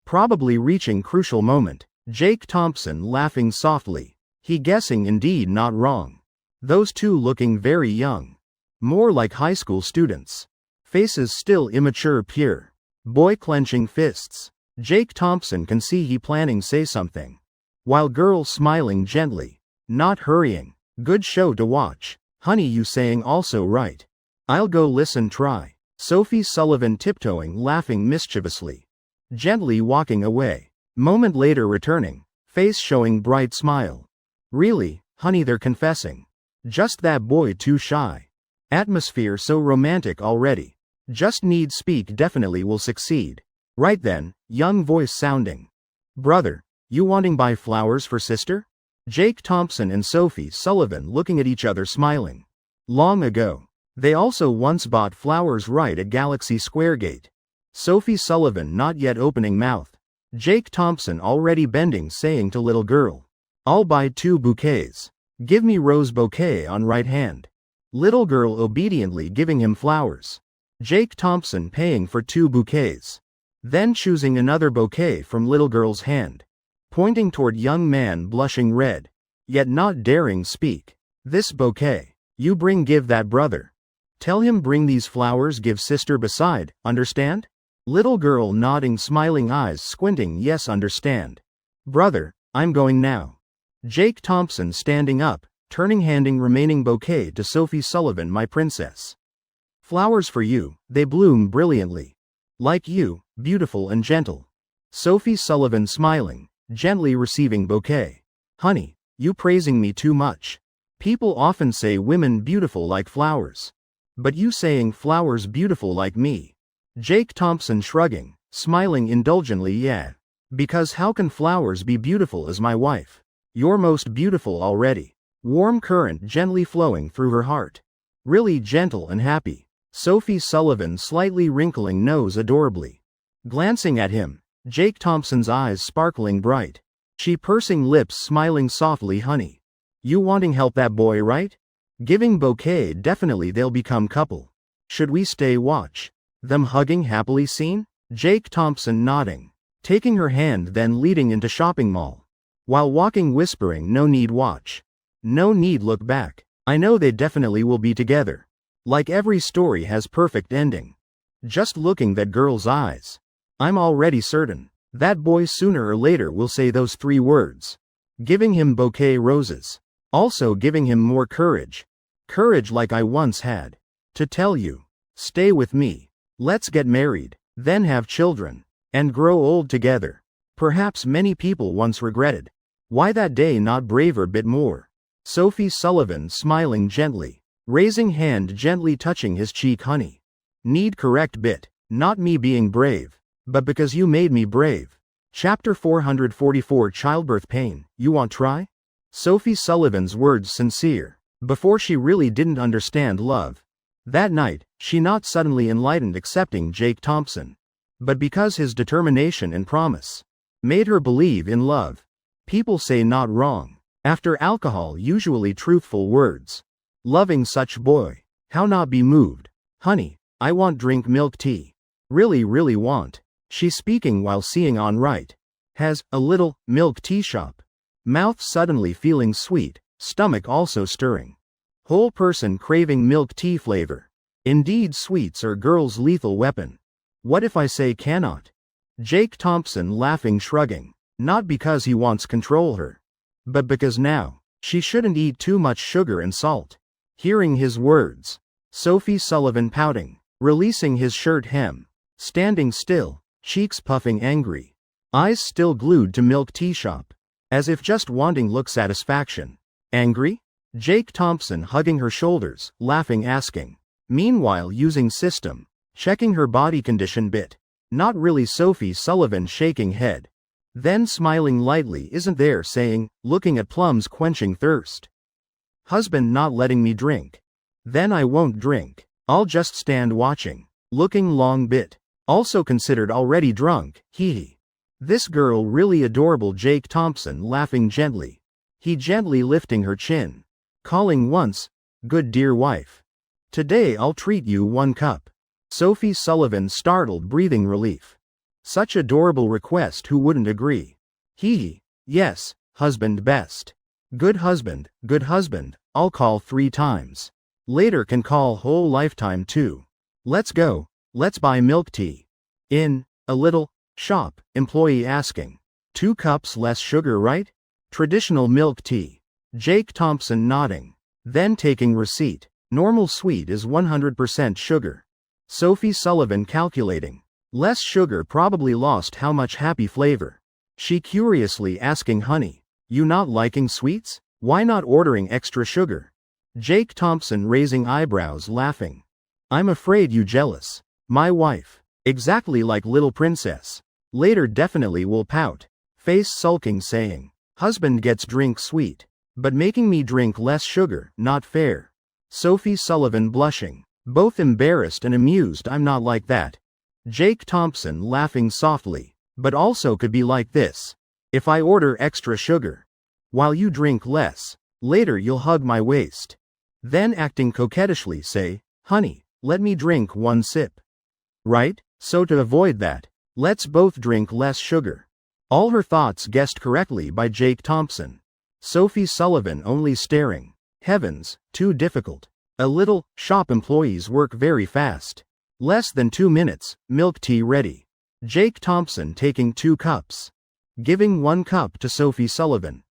Speaker 1: Probably reaching crucial moment. Jake Thompson laughing softly. He guessing indeed not wrong. Those two looking very young. More like high school students. Faces still immature pure. Boy clenching fists. Jake Thompson can see he planning say something. While girl smiling gently. Not hurrying. Good show to watch. Honey you saying also right. I'll go listen try. Sophie Sullivan tiptoeing laughing mischievously. Gently walking away. Moment later returning. Face showing bright smile. Really, honey they're confessing. Just that boy too shy. Atmosphere so romantic already. Just need speak definitely will succeed. Right then, young voice sounding. Brother, you wanting buy flowers for sister? Jake Thompson and Sophie Sullivan looking at each other smiling. Long ago. They also once bought flowers right at Galaxy Square gate. Sophie Sullivan not yet opening mouth. Jake Thompson already bending saying to little girl. I'll buy 2 bouquets. Give me rose bouquet on right hand. Little girl obediently giving him flowers. Jake Thompson paying for 2 bouquets. Then choosing another bouquet from little girl's hand. Pointing toward young man blushing red. Yet not daring speak. This bouquet. You bring give that brother. Tell him bring these flowers give sister beside, understand? Little girl nodding smiling eyes squinting yes understand. Brother, I'm going now. Jake Thompson standing up, turning handing remaining bouquet to Sophie Sullivan. My princess. Flowers for you, they bloom brilliantly. Like you, beautiful and gentle. Sophie Sullivan smiling, gently receiving bouquet. Honey, you praising me too much. People often say women beautiful like flowers. But you saying flowers beautiful like me. Jake Thompson shrugging, smiling indulgently. Yeah. Because how can flowers be beautiful as my wife? You're most beautiful already. Warm current gently flowing through her heart. Really gentle and happy. Sophie Sullivan slightly wrinkling nose adorably. Glancing at him, Jake Thompson's eyes sparkling bright. She pursing lips smiling softly. Honey. You wanting help that boy, right? Giving bouquet. Definitely they'll become couple. Should we stay watch them hugging happily scene? Jake Thompson nodding. Taking her hand then leading into shopping mall. While walking whispering no need watch. No need look back. I know they definitely will be together. Like every story has perfect ending. Just looking that girl's eyes. I'm already certain. That boy sooner or later will say those 3 words. Giving him bouquet roses. Also giving him more courage. Courage like I once had. To tell you. Stay with me. Let's get married. Then have children. And grow old together. Perhaps many people once regretted. Why that day not braver bit more. Sophie Sullivan smiling gently. Raising hand gently touching his cheek. Honey. Need correct bit. Not me being brave. But because you made me brave. Chapter 444 Childbirth Pain. You want try? Sophie Sullivan's words sincere. Before she really didn't understand love. That night, she not suddenly enlightened accepting Jake Thompson. But because his determination and promise. Made her believe in love. People say not wrong. After alcohol usually truthful words. Loving such boy. How not be moved? Honey, I want drink milk tea. Really want. She speaking while seeing on right. Has a little milk tea shop. Mouth suddenly feeling sweet, stomach also stirring. Whole person craving milk tea flavor. Indeed sweets are girl's lethal weapon. What if I say cannot? Jake Thompson laughing shrugging. Not because he wants control her. But because now, she shouldn't eat too much sugar and salt. Hearing his words. Sophie Sullivan pouting. Releasing his shirt hem. Standing still, cheeks puffing angry. Eyes still glued to milk tea shop. As if just wanting look satisfaction. Angry? Jake Thompson hugging her shoulders, laughing asking. Meanwhile using system. Checking her body condition bit. Not really. Sophie Sullivan shaking head. Then smiling lightly. Isn't there saying, looking at plums quenching thirst. Husband not letting me drink. Then I won't drink. I'll just stand watching. Looking long bit. Also considered already drunk. Hee. This girl really adorable. Jake Thompson laughing gently. He gently lifting her chin. Calling once. Good dear wife. Today I'll treat you 1 cup. Sophie Sullivan startled breathing relief. Such adorable request who wouldn't agree. Hee. Yes, husband best. Good husband, I'll call 3 times. Later can call whole lifetime too. Let's go, let's buy milk tea. In a little shop, employee asking. 2 cups less sugar, right? Traditional milk tea. Jake Thompson nodding. Then taking receipt. Normal sweet is 100% sugar. Sophie Sullivan calculating. Less sugar probably lost how much happy flavor. She curiously asking, honey, you not liking sweets? Why not ordering extra sugar? Jake Thompson raising eyebrows laughing. I'm afraid you jealous. My wife. Exactly like little princess. Later definitely will pout. Face sulking saying. Husband gets drink sweet. But making me drink less sugar, not fair. Sophie Sullivan blushing. Both embarrassed and amused. I'm not like that. Jake Thompson laughing softly. But also could be like this. If I order extra sugar. While you drink less. Later you'll hug my waist. Then acting coquettishly say, honey, let me drink 1 sip. Right? So to avoid that, let's both drink less sugar. All her thoughts guessed correctly by Jake Thompson. Sophie Sullivan only staring. Heavens, too difficult. A little shop employees work very fast. Less than 2 minutes, milk tea ready. Jake Thompson taking 2 cups. Giving 1 cup to Sophie Sullivan.